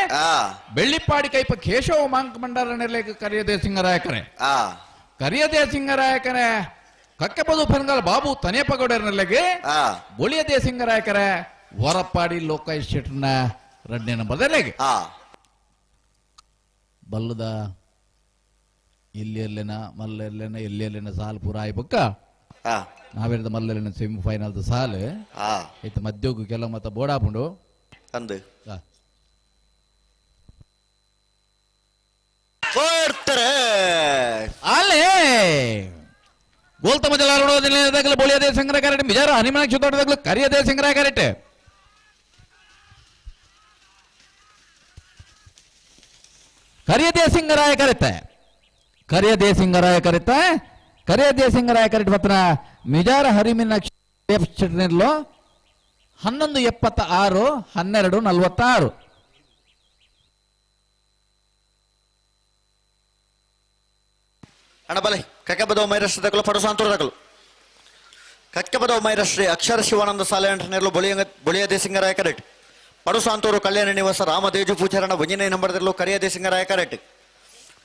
ಬೆಳ್ಳಿಪ್ಪಾಡಿ ಕೈಪ ಕೇಶವ ಮಾಂಕ್ ಭಂಡಾರ ನೆರಲೇಕ ಕರಿಯದೇ ಸಿಂಗರಾಯಕರೇ ಕರಿಯದೇ ಸಿಂಗರಾಯಕರೇ ಕಕ್ಕೆಪದು ಪೆನ್ಗಲ್ ಬಾಬು ತನೇಪಗೌಡರ ನೆರಲೆಗೆ ಬೊಳಿಯದೇ ಸಿಂಗರಾಯಕರೇ ವರಪ್ಪಾಡಿ ಲೋಕೇಶ್ ಶೆಟ್ರನ 2ನೇ ನಂಬರ್ದಲ್ಲಿಗೆ ಬಲ್ಲದ ಇಲ್ಲಿ ಮಲ್ಲ ಸಾಲ್ ಪೂರ ಆಯ್ಬಕ್ಕ ನಾವೇರದ ಮಲ್ಲ ಸೆಮಿಫೈನಲ್ ಸಾಲು ಐತ ಮಧ್ಯೋಗು ಕೆಲವು ಮತ್ತ ಬೋಡಾಪುಂಡು ಅಂದು ಅಲ್ಲೇ ಗೋಲ್ತ ಮಜಲ ಅರುಣೋದಿನದಾಗಲೂ ಬೋಳಿಯದೇ ಸಂಗ್ರಹ ಕರೆಕ್ಟ್ ಬಿಜಾರ ಹನಿಮನಕ್ಷ ತೋಟದಾಗಲೂ ಕರಿಯದೇ ಸಂಗ್ರಹ ಕರೆಕ್ಟ್ ಕರಿಯದೇ ಸಿಂಗರಾಯ ಕರೆತ್ತೆ ಕರಿಯದೇ ಸಿಂಗರಾಯ ಕರೆಕ್ಟ್ ಮಾತ್ರ ಮಿಜಾರ ಹರಿಮಿನಕ್ಷ 1176 1246 ಅಣ್ಣ ಬಲೆ ಕಕ್ಕೆಬದವ ಮೈರಶ್ರೀ ಪಡಸಾಂತೂರದಕಲು ಕಕ್ಕೆಬದವ ಮೈರಶ್ರೀ ಅಕ್ಷರ ಶಿವಾನಂದ ಸಾಲೆ ಅಂಟನೇರ್ಲು ಬೊಳಿಯದೇ ಸಿಂಗರಾಯ ಕರೆಕ್ಟ್ ಪಡುಸಾಂತೂರು ಕಲ್ಯಾಣ ನಿವಾಸ ರಾಮದೇಜು ಪೂಜಾರಣ 1ನೇ ನಂಬರ್ದಲ್ಲೂ ಕರಿಯದೇ ಸಿಂಗರಾಯ ಕರೆಕ್ಟ್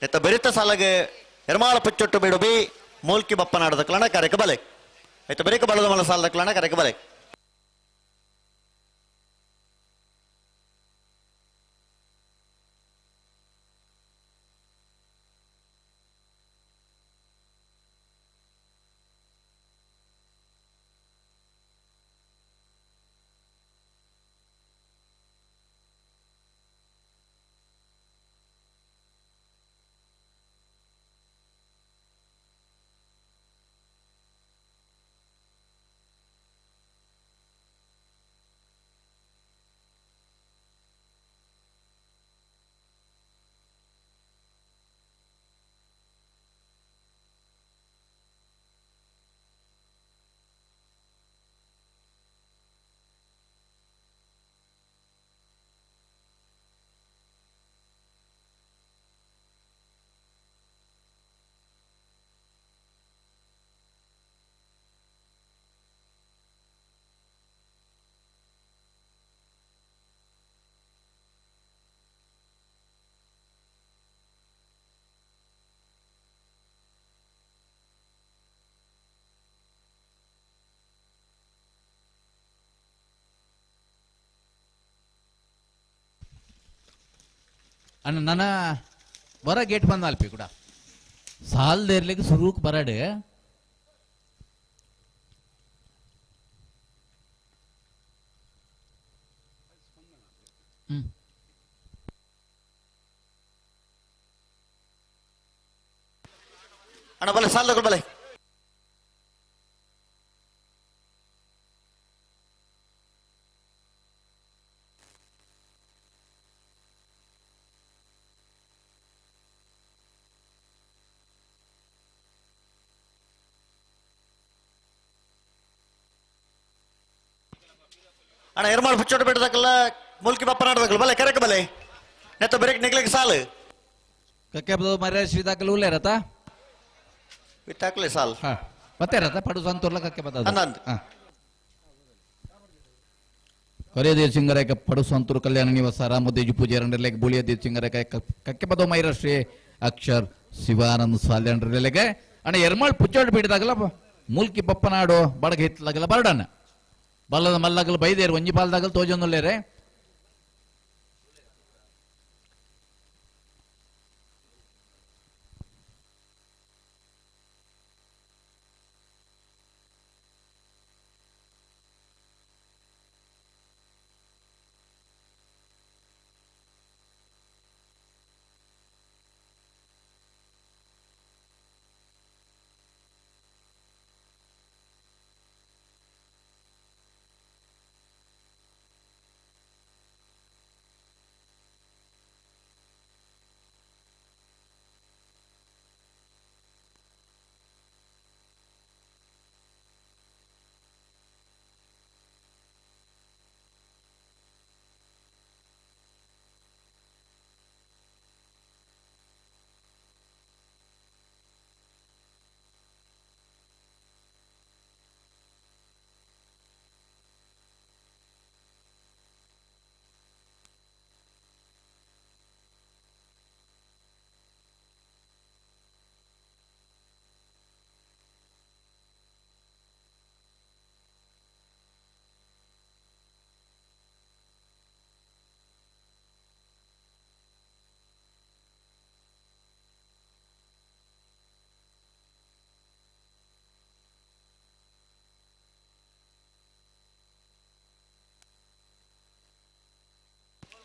ಎತ್ತ ಬೆರಿತ ಸಾಲಗೆ ಎರ್ಮಾಳ ಪಚ್ಚೊಟ್ಟು ಬಿಡುಬಿ ಮೂಲ್ಕಿ ಬಪ್ಪನಾಡದ ಕ್ಲಣ ಕರೆಕ ಬಲೆ ಎತ್ತ ಬೆರಿಕ ಬಳದ ಮಲ ಸಾಲದ ಕ್ಲಣ ಕರೆಕ ಬಲೆ ಅಣ್ಣ ನನ್ನ ಬರ ಗೇಟ್ ಬಂದ ಅಲ್ಪಿ ಕೂಡ ಸಾಲ್ದೇರ್ಲಿಕ್ಕೆ ಸುರುಕ್ ಬರಡೆ ಅಣ್ಣ ಬಲೆ ಸಾಲ್ ತಗೊಳ್ ಬಲೆ. ಅಣ್ಣ ಎರ್ಮಾಳ್ ಹುಚ್ಚೋಟ ಬಿಡದಕ್ಕಲ್ಲ ಮುಲ್ಕಿ ಬಪ್ಪ ನಾಡ್ದಕ್ಕಲ್ಲ ಬಲೆ ಕರೆಕ್ ಬಲೆ ನೆತ್ತ ಬ್ರೇಕ್ ನಿಗ್ಲಿಕ್ಕೆ ಸಾಲು ಕಕ್ಕೆ ಮರ್ಯಾದೆ ಶ್ರೀದಾಕಲ್ ಉಲ್ಲೇ ರತ ಬಿಟ್ಟಾಕ್ಲೆ ಸಾಲ್ ಮತ್ತೆ ರಥ ಪಡು ಸಂತೂರ್ಲ ಕಕ್ಕೆ ಬದ ಅನ್ನಂದ್. ಕೊರಿಯ ಸಿಂಗರೇಕ ಪಡು ಸಂತೂರು ಕಲ್ಯಾಣ ನಿವಾಸ ರಾಮದೇಜು ಪೂಜೆ ರಂಡ್ರಲೆಗೆ ಬುಳಿಯ ದೇವ್ ಸಿಂಗರೇಕ ಕಕ್ಕೆ ಬದೋ ಮೈರಶ್ರೀ ಅಕ್ಷರ್ ಶಿವಾನಂದ್ ಸಾಲ್ಯಾಂಡ್ರಲೆಗೆ ಅಣ್ಣ ಎರ್ಮಾಳ್ ಪುಚ್ಚೋಟ್ ಬಿಡಿದಾಗಲ್ಲ ಮೂಲ್ಕಿ ಬಪ್ಪನಾಡು ಬಡಗ ಹಿತ್ಲಾಗಲ್ಲ ಬರಡಣ್ಣ ಬಲ್ಲದ ಮಲ್ಲಗಲ್ ಬೈದೇರು ಒಂಜಿ ಪಾಲ್ದಾಗಲ್ ತೋಜೊಂದುಲ್ಲೇರೆ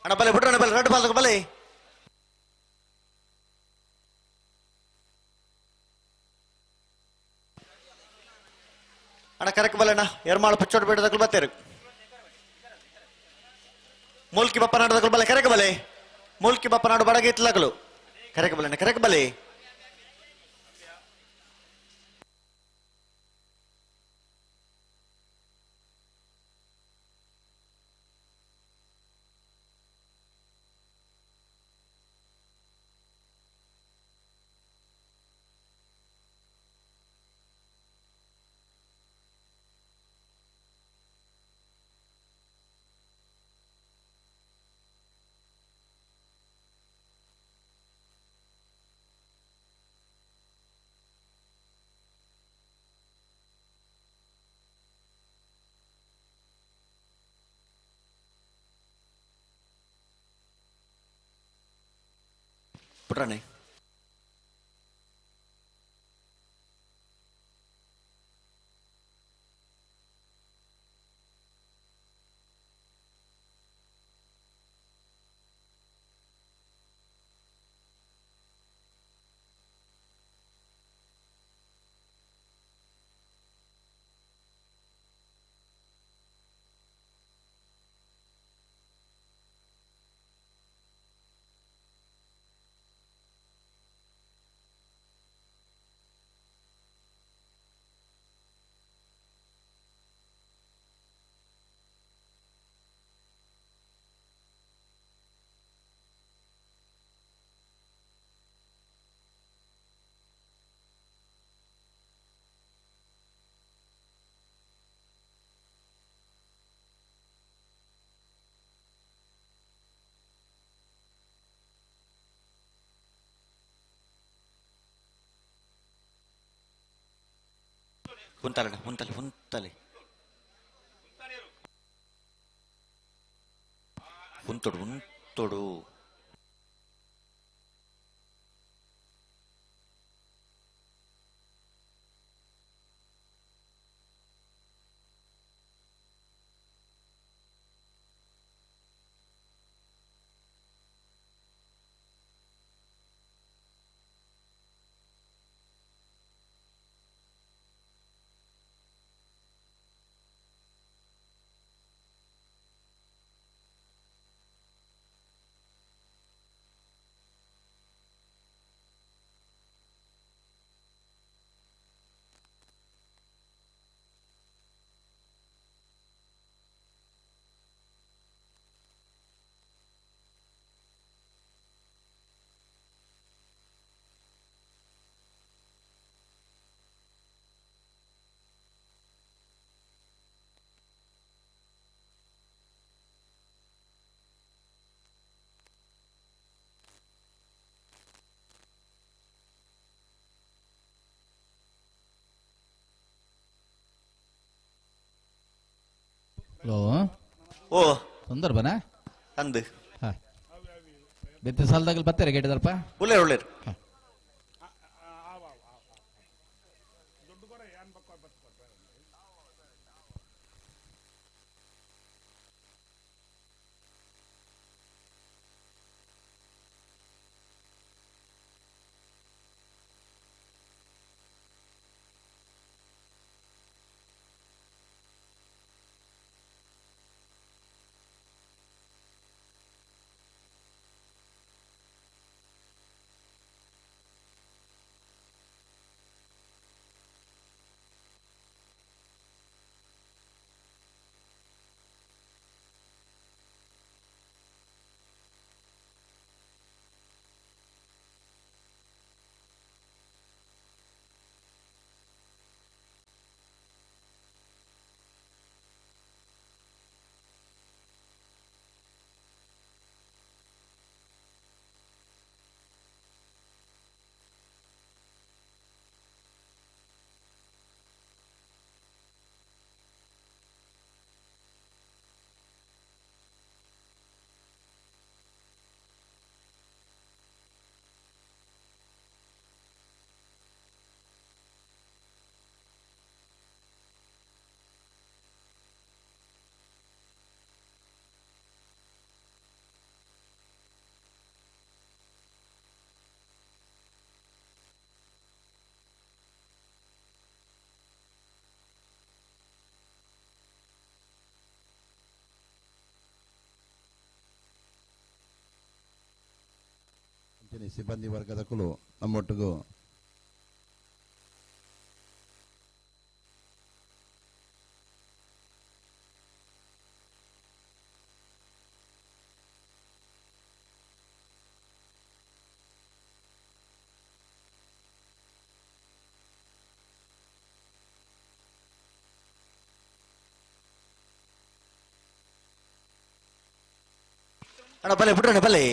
ಅಣ್ಣ ಬಲೆ ಬಿಟ್ರಣ್ಣ ಬಲೆ ರೆಡ್ ಬಾಲ್ ಬಲೆ ಅಣ್ಣ ಕರೆಕ್ಟ್ ಬಲೆ ಅಣ್ಣ ಎರ್ಮಾಳು ಪುಚ್ಚೋಟ್ ಬಿಡದಕ್ಕಲು ಬತ್ತೇರು ಮೂಲ್ಕಿ ಬಪ್ಪ ನಾಡದಕ್ಕಲು ಬಲೆ ಕರೆಕ್ಟ್ ಬಲೆ ಮೂಲ್ಕಿ ಬಪ್ಪ ನಾಡು ಬಡಗೆ ಇತ್ಲಾಗಲು ಕರೆಕ್ಟ್ ಬಲೆ ಅಣ್ಣ ಕರೆಕ್ಟ್ ಬಲೆ ಬಿಟ್ರಣ್ಣ ಹುಂತಲೆ ಹುಂತಲೆ ಹುಂತಲೆ ಹುಂತೊಡು ಹುಂತೊಡು ಹಲೋ ಓ ಸಂದರ್ಭನಾ ಅಂದು ಹಾ ಬೆತ್ತ ಸಾಲದಾಗಲ್ ಬರ್ತಾರೆ ಕೇಳಿದಾರಪ್ಪ ಉಳ್ಳೇರು ಉಳ್ಳೇರು ಸಿಬ್ಬಂದಿ ವರ್ಗದ ಕುಲು ನಮ್ಮೊಟ್ಟಿಗೂ ಅಣ್ಣ ಬಲೆ ಬಿಡ್ರಣ್ಣ ಬಲೆ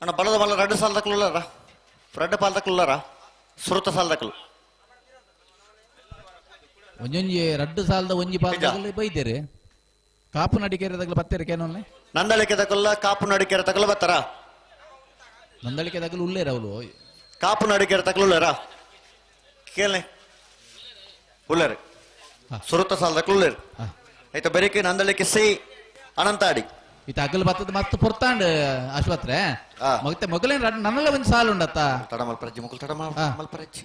అన్న బలద మళ్ళీ 2 సార్లు దక్కలు ఉన్నారా 2 పాలు దక్కలు ఉన్నారా ಸುರುತ ಸಾಲ ದಕ್ಕಲು ಒಂಜೊಂಜಿ 2 ಸಾಲದ ಒಂಜಿ ಪಾಲದಲ್ಲಿ ಬೈದೇರಿ ಕಾಪು ನಡಿಕೇರಿ ದಗಲು ಬತ್ತೇರಿ ಕೇನೊಲ್ಲೆ ನಂದಳಿಕೆ ದಕ್ಕಲ್ಲ ಕಾಪು ನಡಿಕೆರೆ ತಕ್ಕಲು ಬತ್ತಾರ ನಂದಳಿಕೆ ದಗಲು ಉಳ್ಳೇರ ಅವಳು ಕಾಪು ನಡಿಕೆರೆ ತಕ್ಕಲು ಉಳ್ಳೇರಾ ಕೇಳನೆ ಉಳ್ಳೇರು ಸುರುತ ಸಾಲ ದಕ್ಕಲು ಉಳ್ಳೇರು ಆಯ್ತಾ ಬರೀಕೆ ನಂದಳಿಕೆ ಸೈ ಅನಂತಾಡಿ ಇತ್ತ ಅಗಲು ಬತ್ತದ ಮಸ್ತ್ ಪೊರ್ತಾಂಡ್ ಆಸ್ಪತ್ರೆ ಮತ್ತೆ ಮೊಗಲೇನ್ ನನ್ನಲ್ಲ ಒಂದ್ ಸಾಲ ಉಂಡತ್ತ ತಡ ಮಲ್ಪರಜ್ಜಿ ಮುಕ್ಕಲು ತಡ ಮಲ್ಪರಜ್ಜಿ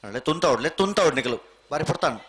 ಅಲ್ಲೇ ತುಂತ ನಿಕಲು ಬಾರಿ ಪಡ್ತಾನೆ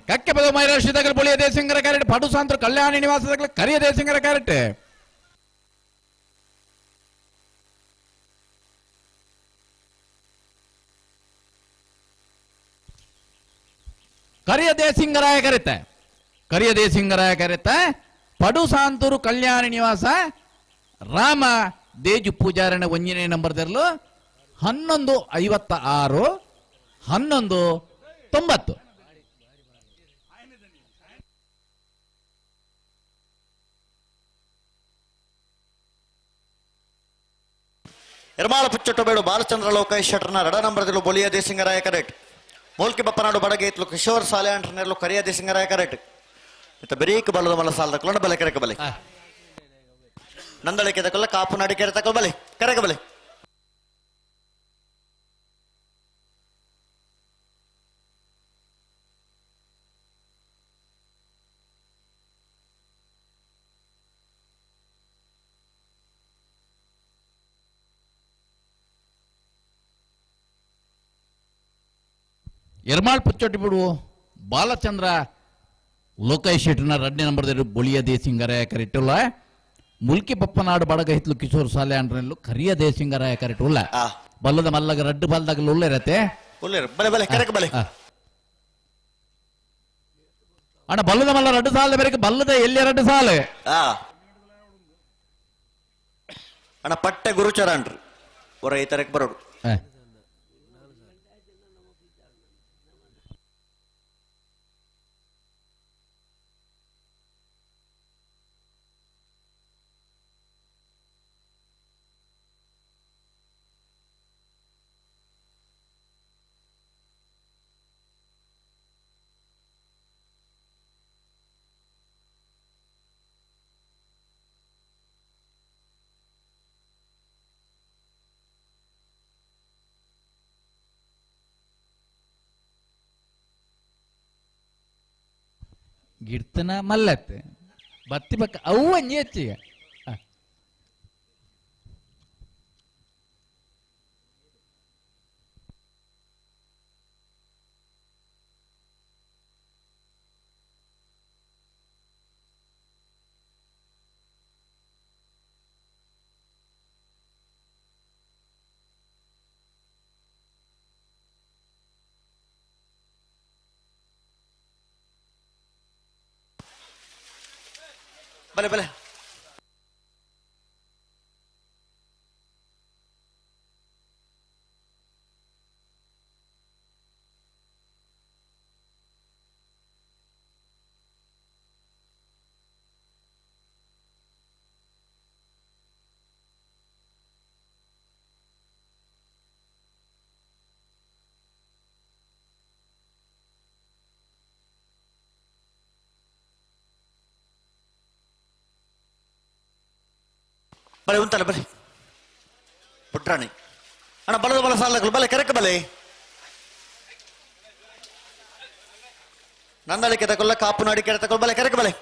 ಕಕ್ಕೆ ಪದ ಮೈರಾಶ್ರೀದಾಗ ಬೊಳಿಯ ದೇಸಿಂಗರ ಕ್ಯಾರೆಟ್ ಪಡು ಸಾಂತ್ರ ಕಲ್ಯಾಣ ನಿವಾಸದಾಗ ಕರಿಯ ದೇಸಿಂಗರ ಕ್ಯಾರೆಟ್ ಕರಿಯ ದೇಸಿಂಗರಾಯ ಕರೆತ ಪಡು ಸಾಂತೂರು ಕಲ್ಯಾಣ ನಿವಾಸ ರಾಮ ದೇಜು ಪೂಜಾರಣ ಒಂಜನೇ ನಂಬರ್ ತೆರಲು 1156 1190 ಎರ್ಮಾಳ ಪುಚ್ಚೊಟ್ಟಬೇಡು ಬಾಲಚಂದ್ರ ಲೋಕೇಶ್ ಶೆಟ್ಟರ್ನ 2 ನಂಬರ್ದಲ್ಲೂ ಬೊಲಿಯ ದೇಸಿಂಗರಾಯ ಕರೆಕ್ಟ್ ಮೂಲ್ಕಿ ಬಪ್ಪನಾಡು ಬಡಗೇತ್ಲು ಕಿಶೋರ್ ಸಾಲೆ ಅಂಟರ್ನೆರ್ಲು ಕರಿಯ ದೇಸಿಂಗರಾಯ ಕರೆಕ್ಟ್ ಇತ್ತ ಬರೀಕ್ ಬಲದ ಮಲ ಸಾಲದ ಕುಲಂಡ ಬಲೆ ಕೆರೆಕ ಬಲೆ ನಂದಳಿಕೆ ತಕಲ್ಲ ಕಾಪು ನಾಡಿ ಕೆರೆ ತಕಲ್ ಬಲೆ ಕೆರೆಕ ಬಲೆ ಎರ್ಮಾಳ್ ಪುಚ್ಚೊಟ್ಟಿ ಬಿಡು ಬಾಲಚಂದ್ರ ಲೋಕೇಶ್ ಶೆಟ್ಟಿನ 2ನೇ ನಂಬರ್ ಬೊಳಿಯ ದೇಸಿಂಗರಾಯ ಕರೆಕ್ಟುಲ್ಲ ಮುಲ್ಕಿ ಪಪ್ಪನಾಡು ಬಡಗ ಹಿತ್ಲು ಕಿಶೋರ್ ಸಾಲೆ ಅಂಡ್ರಲ್ಲು ಕರಿಯ ದೇಸಿಂಗರಾಯ ಕರೆಕ್ಟುಲ್ಲ ಬಲ್ಲದ ಮಲ್ಲಗ ರಡ್ಡು ಬಾಲ್ದಾಗ ಉಳ್ಳಿರತ್ತೆ ಬಲೆ ಬಲೆ ಕರೆಕ್ಟ್ ಬಲೆ ಅಣ್ಣ ಬಲ್ಲದ ಮಲ್ಲ 2 ಸಾಲ ಬೇರೆ ಬಲ್ಲದ ಎಲ್ಲಿ 2 ಸಾಲ ಅಣ್ಣ ಪಟ್ಟೆ ಗುರುಚರ ಅನ್ರಿ ಹೊರ ಈ ತರಕ್ಕೆ ಬರೋಡು ಗಿರ್ತನ ಮಲ್ಲತ್ತೆ ಬತ್ತಿ ಬಕ್ಕ ಅವು ಅಂಜಿ ಹೆಚ್ಚಿಗೆ ಬಲೆ ಬಲೆ ಬಲೆ ಉಂಟಲ್ಲ ಬಲೆ ಪುಟ್ರಾಣಿ ಅಣ್ಣ ಬಲದ ಬಲ ಸಾಲ ಬಲೆ ಕರೆಕ್ಟ್ ಬಲೆ ನಂದಳಿಕೆ ತಗೊಳ್ಳ ಕಾಪು ನಾಡಿಕೆ ತಗೊಳ್ಳ ಬಲೆ ಕರೆಕ್ಟ್ ಬಲೆ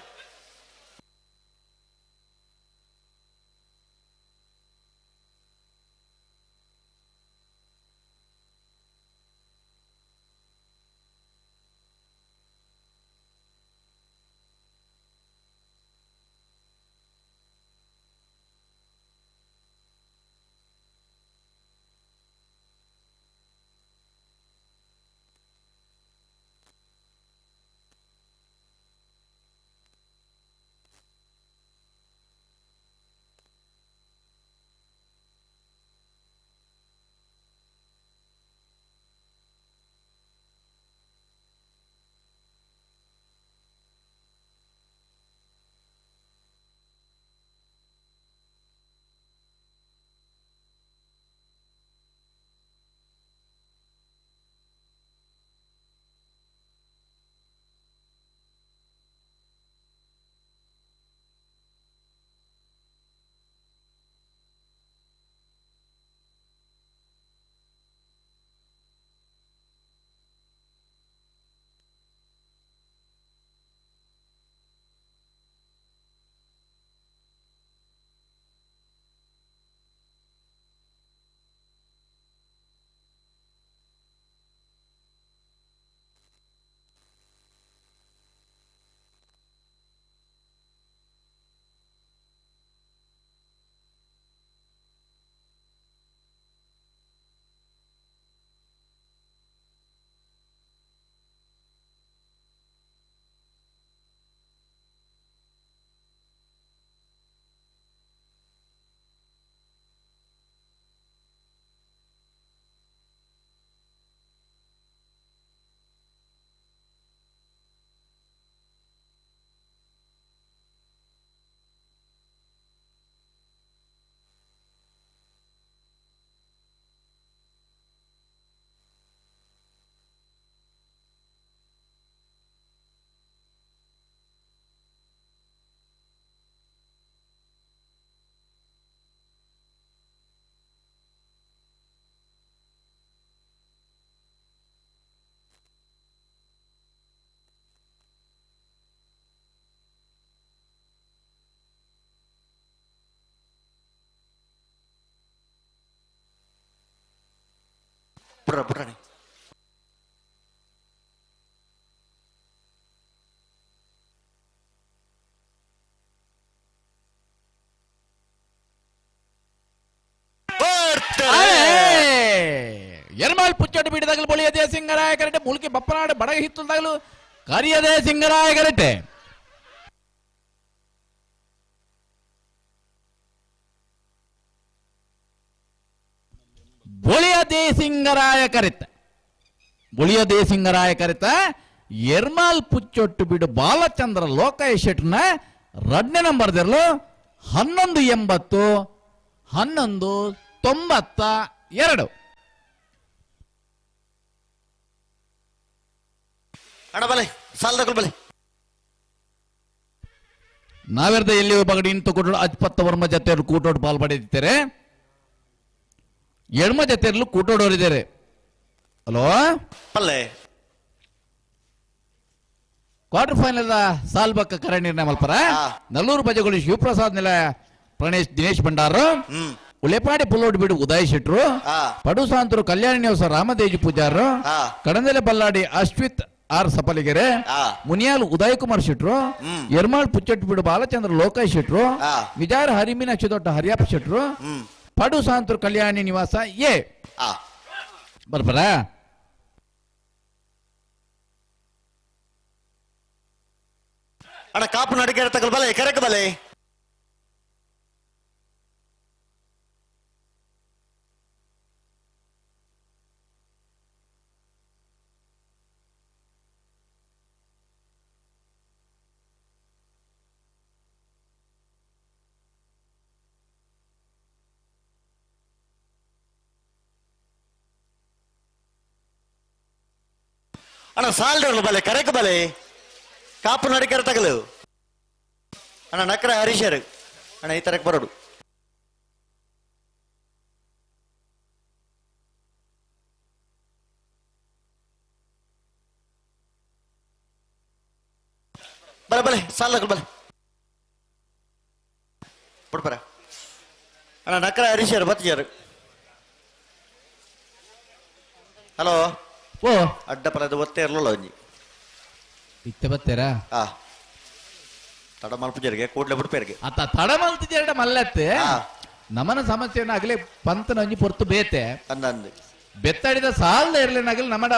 ಪುಟ್ರಾಣಿ ಎರ್ಮಾಳ್ ಪುಚ್ಚೋಟು ಬೀಡದಾಗಲು ಬೊಳಿಯದೇ ಸಿಂಗರಾಯ ಕರೆಟೆ ಮುಲ್ಕಿ ಬಪ್ಪನಾಡು ಬಡಗ ಹಿತ್ತಲ್ದಾಗಲು ಕರಿಯದೇ ಸಿಂಗರಾಯ ಕರೆಟೆ ಬೊಳಿಯದೇ ಸಿಂಗರಾಯ ಕರೆತ ಬೊಳಿಯದೇ ಸಿಂಗರಾಯ ಕರೆತ ಎರ್ಮಾಲ್ ಪುಚ್ಚೊಟ್ಟು ಬಿಡು ಬಾಲಚಂದ್ರ ಲೋಕಾಯ ಶೆಟ್ನ 2ನೇ ನಂಬರ್ದಲ್ಲೂ 1180 1192 ಅಣ್ಣ ಬಲೆ ಸಾಲದಗಳು ಬಲೆ ನಾವೆರ್ದ ಎಲ್ಲಿ ಬಗಡಿ ಇಂತು ಕೂಟೋಡು ಅಜ್ಪತ್ತ ವರ್ಮ ಜೊತೆಯವರು ಕೂಟೋಡು ಪಾಲ್ಪಡಿದ್ದಾರೆ ಎಡ್ಮ ಜೊತೆಯಲ್ಲೂ ಕೂಟೋಡವರಿದ್ದಾರೆ ಹಲೋ ಪಲ್ಲೆ ಕ್ವಾರ್ಟರ್ ಫೈನಲ್ ಸಾಲ್ಬಕ್ಕ ಕರೆ ನಿರ್ಣಯ ಮಲ್ಪರ ನಲ್ಲೂರು ಬಜೆಗಳು ಶಿವಪ್ರಸಾದ್ ನೆಲ ಪ್ರಣೇಶ್ ದಿನೇಶ್ ಭಂಡಾರ ಉಳೆಪಾಡಿ ಪುಲ್ಲೋಡಿ ಬಿಡು ಉದಯ್ ಶೆಟ್ರು ಪಡುಸಾಂತರು ಕಲ್ಯಾಣಿ ನಿವಾಸ ರಾಮದೇಜಿ ಪೂಜಾರು ಕಡಂದೆಲೆ ಬಲ್ಲಾಡಿ ಅಶ್ವಿತ್ ಆರ್ ಸಪಲಿಗೆರೆ ಮುನಿಯಾಲ್ ಉದಯ್ ಕುಮಾರ್ ಶೆಟ್ರು ಎರ್ಮಾಳ್ ಪುಚ್ಚಟ್ಟು ಬಿಡು ಬಾಲಚಂದ್ರ ಲೋಕಾಯ್ ಶೆಟ್ರು ವಿಜಾರ ಹರಿಮೀನಾಕ್ಷಿ ದೊಡ್ಡ ಹರಿಯಪ್ಪ ಶೆಟ್ರು ಪಡುಸಾಂತರು ಕಲ್ಯಾಣಿ ನಿವಾಸ ಎ ಬರ್ಬರ ಅಣ್ಣ ಕಾಪು ನಡಿಗೆ ತಗಲ್ ಬಲೆ ಕರೆಕ್ ಬಲೆ ಅಣ್ಣ ಸಾಲ್ಡರ್ಲು ಬಲೆ ಕರೆಕ್ ಬಲೆ ಕಾಪು ನಡಿಕೆ ತಗಲು ಅಣ್ಣ ನಕ್ರ ಹರೀಶರ್ ಅಣ್ಣ ಈ ತರಕ್ಕೆ ಬರೋಡು ಬಲೆ ಬಲೆ ಸಾಲಗಳು ಬಲೆ ಬಿಡ್ಬರ ಅಣ್ಣ ನಕ್ರ ಹರೀಶರ್ ಬತ್ತಿಯಾರು ಹಲೋ ಓ ಅಡ್ಡ ಪರದ ಒತ್ತೇ ಇರಲಿಲ್ಲ ಒಂಜಿ ಇತ್ತೆ ಬತ್ತೇರಾ ತಡ ಮಲ್ಪುಜರಿಗೆ ಕೂಡ್ಲೆ ಬಿಡ್ಪೇರಿಗೆ ಅತ್ತ ತಡ ಮಲ್ತಿದ್ದ ಮಲ್ಲತ್ತೆ ನಮನ ಸಮಸ್ಯೆಯನ್ನು ಆಗಲೇ ಪಂತನ ಒಂಜಿ ಪೊರ್ತು ಬೇತೆ ಅಂದಂದು ಬೆತ್ತಡಿದ ಸಾಲದ ಇರ್ಲೇನಾಗಲಿ ನಮ್ಮಡ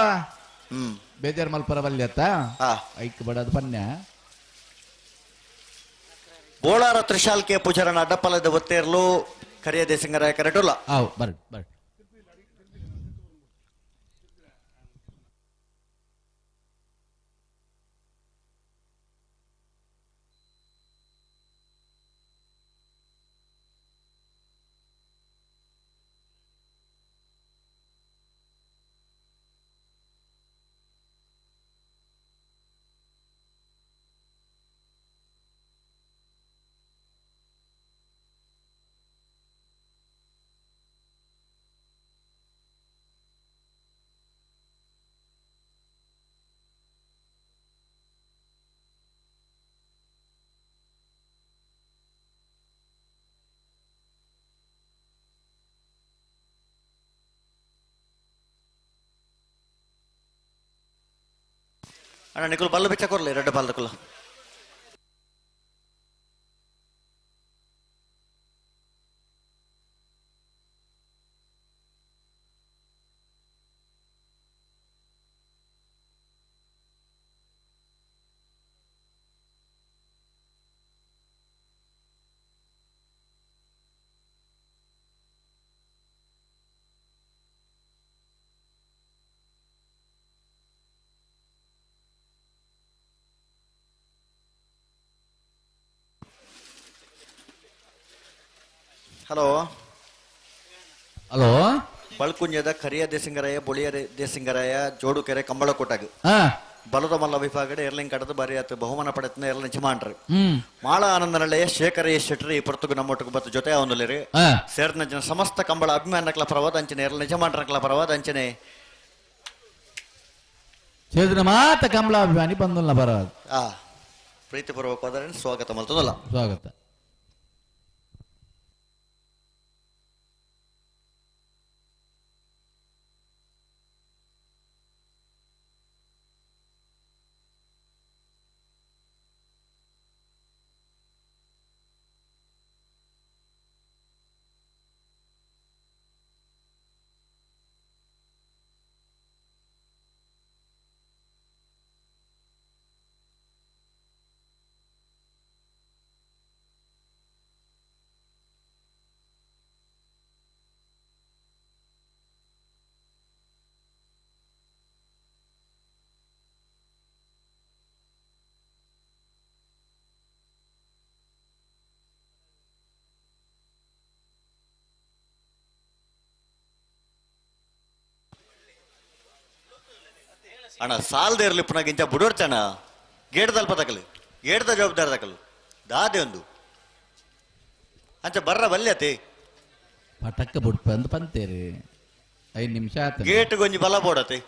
ಬೇಜಾರ್ ಮಲ್ಪರ ಬಲ್ಲಿ ಅತ್ತ ಐಕ್ ಬಡದ ಪನ್ಯ ಬೋಳಾರ ತ್ರಿಶಾಲ್ಕೆ ಪೂಜಾರನ ಅಡ್ಡಪಲದ ಒತ್ತೇರ್ಲು ಕರಿಯದೆ ಸಿಂಗರಾಯ ಕರೆಟುಲ್ಲ ಆವ್ ಬರ್ಡ್ ಬರ್ಡ್ ಅಣ್ಣ ನಿಕುಲ್ ಬಲ್ಲ ಬೆಚ್ಚ ಕೊರ್ಲಿ ರೆಡ್ಡ ಬಾಲ್ದಕುಲ್ಲ ಹಲೋ ಹಲೋ ಬಳ್ಕುಂಜದ ಕರಿಯ ದೇಸಿಂಗರಾಯ ಬೊಳಿಯ ದೇಸಿಂಗರಾಯ ಜೋಡುಕೆರೆ ಕಂಬಳ ಕೊಟ್ಟಾಗ ಬಲದ ಮಲ್ಲ ವಿಭಾಗಡೆ ಎರಲಿಂಗ್ ಕಡದು ಬಾರಿ ಆತು ಬಹುಮಾನ ಪಡೆತನ ಎರಲ ನಿಜಮಾನ್ರಿ ಮಾಳ ಆನಂದನಳ್ಳೆಯ ಶೇಖರ ಶೆಟ್ರಿ ಈ ಪೊರ್ತುಗು ನಮ್ಮೊಟ್ಟಿಗೆ ಬತ್ತು ಜೊತೆ ಅವನಲ್ಲಿರಿ ಸೇರ್ನ ಜನ ಸಮಸ್ತ ಕಂಬಳ ಅಭಿಮಾನಕ್ಲ ಪರವಾದ ಅಂಚನೆ ಎರಲ ನಿಜಮಾನ್ರಕ್ಲ ಪರವಾದ ಅಂಚನೆ ಸೇದಿನ ಮಾತ ಕಮಲಾಭಿಮಾನಿ ಬಂದುಲ್ಲ ಬರದು ಪ್ರೀತಿಪೂರ್ವಕವಾದ ಸ್ವಾಗತ ಮಲ್ತದಲ್ಲ ಸ್ವಾಗತ ಅಣ್ಣ ಸಾಲದೇ ಇರ್ಲಿ ಪುನಃ ಇಂಚ ಬುಡೋರ್ಚಣ ಗೇಟ್ ತಲ್ಪ ತಕಲು ಗೇಟ್ದ ಜವಾಬ್ದಾರಿ ತಕಲು ದಾದೆ ಒಂದು ಅಂಚ ಬರ್ರ ಬಲ್ಯತೆ ಪಟಕ್ಕ ಬುಡ್ಪ ಅಂತ ಪಂತೇರಿ 5 ನಿಮಿಷ ಆತ ಗೇಟ್ ಗೊಂಜಿ ಬಲ ಬೋಡತೆ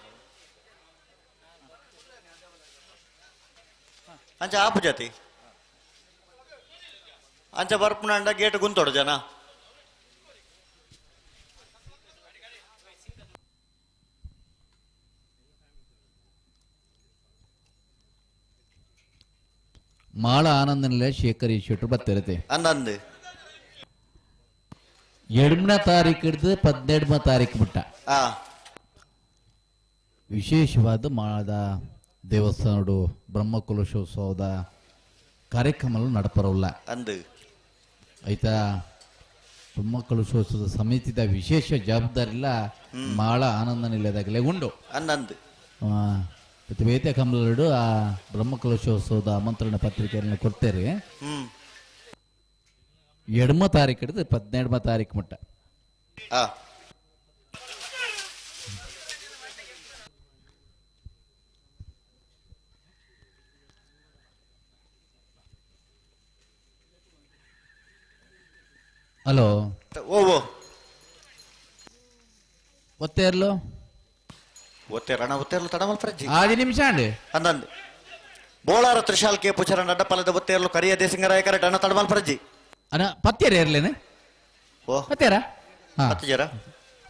ಅಂಚ ಆಪು ಜತಿ ಅಂಚ ಬರ್ಪುನ ಅಂಡ ಗೇಟ್ ಗುಂತೋಡು ಜನ ಮಾಳ ಆನಂದನಲ್ಲ ಶೇಖರ್ ಶೆಟ್ರು ಬತ್ತಿರತ್ತೆ ಅಂದಂದು 7ನೇ ತಾರೀಕು ಹಿಡಿದು 17ನೇ ತಾರೀಕು ಮುಟ್ಟ ಆ ವಿಶೇಷವಾದ ಮಾಳದ ದೇವಸ್ಥಾನಡು ಬ್ರಹ್ಮಕಲಶೋತ್ಸವದ ಕಾರ್ಯಕ್ರಮಗಳು ನಡಪರಲ್ಲ ಅಂದು ಆಯ್ತಾ ಬ್ರಹ್ಮಕಲಶೋತ್ಸವದ ಸಮಿತಿದ ವಿಶೇಷ ಜವಾಬ್ದಾರಿಲ್ಲ ಮಾಳ ಆನಂದ ನಿಲಯದಾಗಲೇ ಉಂಡು ಅಂದಂದು ಮತ್ತು ವೇದ ಕಮಲಡು ಆ ಬ್ರಹ್ಮಕಲಶೋತ್ಸವದ ಆಮಂತ್ರಣ ಪತ್ರಿಕೆಯನ್ನು ಕೊಡ್ತೇವೆ 7ನೇ ತಾರೀಕು ಹಿಡಿದು 17ನೇ ತಾರೀಕು ಮುಟ್ಟ ಆ ಹಲೋ ಓ ಒತ್ತೇರ್ಲು ಒತ್ತೇರಣ ಒತ್ತೇರ್ಲು ತಡಮಲ್ ಪ್ರಜ್ಜಿ 5 ನಿಮಿಷ ಅಂడి ಅಂದಂದು ಬೋಳಾರ ತ್ರಿಶಾಲ್ ಕೆ ಪುಚರ ನಡ್ಡಪಲದ ಒತ್ತೇರ್ಲು ಕರಿಯ ದೇಸಿಂಗರಾಯ ಕರೆಕ್ಟ್ ಅಣ್ಣ ತಡಮಲ್ ಪ್ರಜ್ಜಿ ಅಣ್ಣ ಪತ್ತೇರ ಇರ್ಲೇನೆ ಓ ಪತ್ತೇರ ಹಾ ಹತ್ತು ಜರ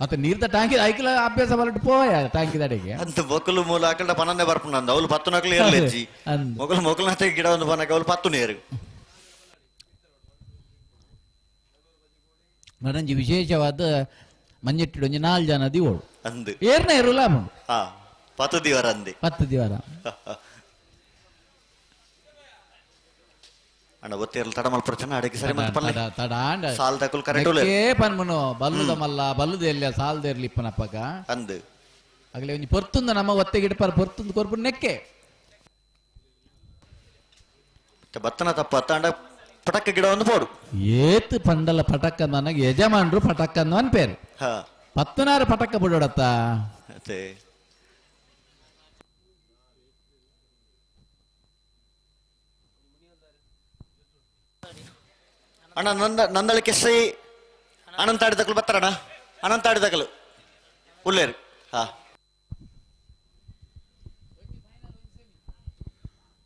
ಮತ್ತೆ ನೀರ್ದ ಟಾಂಕಿ ಐಕ್ಲ ಅಭ್ಯಾಸ ಬರಟ್ಟು ಪೋಯ ಟಾಂಕಿ ದಡಿಗೆ ಅಂತ ಮೊಕಲು ಮೂಲ ಆಕಳ ಪನಂದೆ ಬರ್ಪುಂಡು ಅಂದ ಅವಳು 10 ನಕಲು ಏರ್ಲೆಜ್ಜಿ ಅಂದ್ ಮೊಕಲ್ನಾಥ ಗಿಡ ಒಂದು ಬನಕ ಅವಳು 10 ನೇರು ನಡಂಜಿ ವಿಶೇಷವಾದ ಮಂಜೆಟ್ಟಿಡು 4 ಜನ ದಿವೋಳು ಅಂದು ಏರ್ನ ಇರಲ್ಲ ಹಾ 10 ದಿವರ ಅಂದೆ 10 ದಿವರ ಅಣ್ಣ ಒತ್ತೇರ್ಲು ತಡಮಲ್ ಪ್ರಚನೆ ಅಡಗಿ ಸರಿ ಮತ್ತೆ ಪಲ್ಲೆ ತಡಾಂಡ ಸಾಲ್ ತಕಲ್ ಕರೆಕ್ಟ್ ಉಲೆ ಪನ್ಮನು ಬಲ್ಲುದ ಮಲ್ಲ ಬಲ್ಲುದ ಎಲ್ಲ ಸಾಲ್ದೇರ್ಲಿ ಇಪ್ಪನಪ್ಪಗ ಅಂದು ಆಗ್ಲೇ ಒಂಜಿ ಪೊರ್ತುಂದ ನಮ್ಮ ಒತ್ತೆಗಿಡಪಾರ ಪೊರ್ತುಂದು ಕೊರ್ಪು ನೆಕ್ಕೆ ಬತ್ತನ ತಪ್ಪ ಅತ್ತಾಂಡ ಪಟಕ್ಕ ಗಿಡ ಒಂದು ಪೋಡು ಏತ್ ಪಂಡಲ ಪಟಕ್ಕ ನನಗೆ ಯಜಮಾನ್ರು ಪಟಕ್ಕ ಅನ್ನೋ ಅನ್ಪೇರು ಹಾ 16 ಪಟಕ್ಕ ಬಿಡೋಡತ್ತ ಮತ್ತೆ ಅಣ್ಣ ನಂದಳಿಕೆ ಶ್ರೀ ಅನಂತಾಡಿದಕಲು ಬತ್ತಾರಣ್ಣ ಅನಂತಾಡಿದಕಲು ಉಳ್ಳೇರು ಹಾ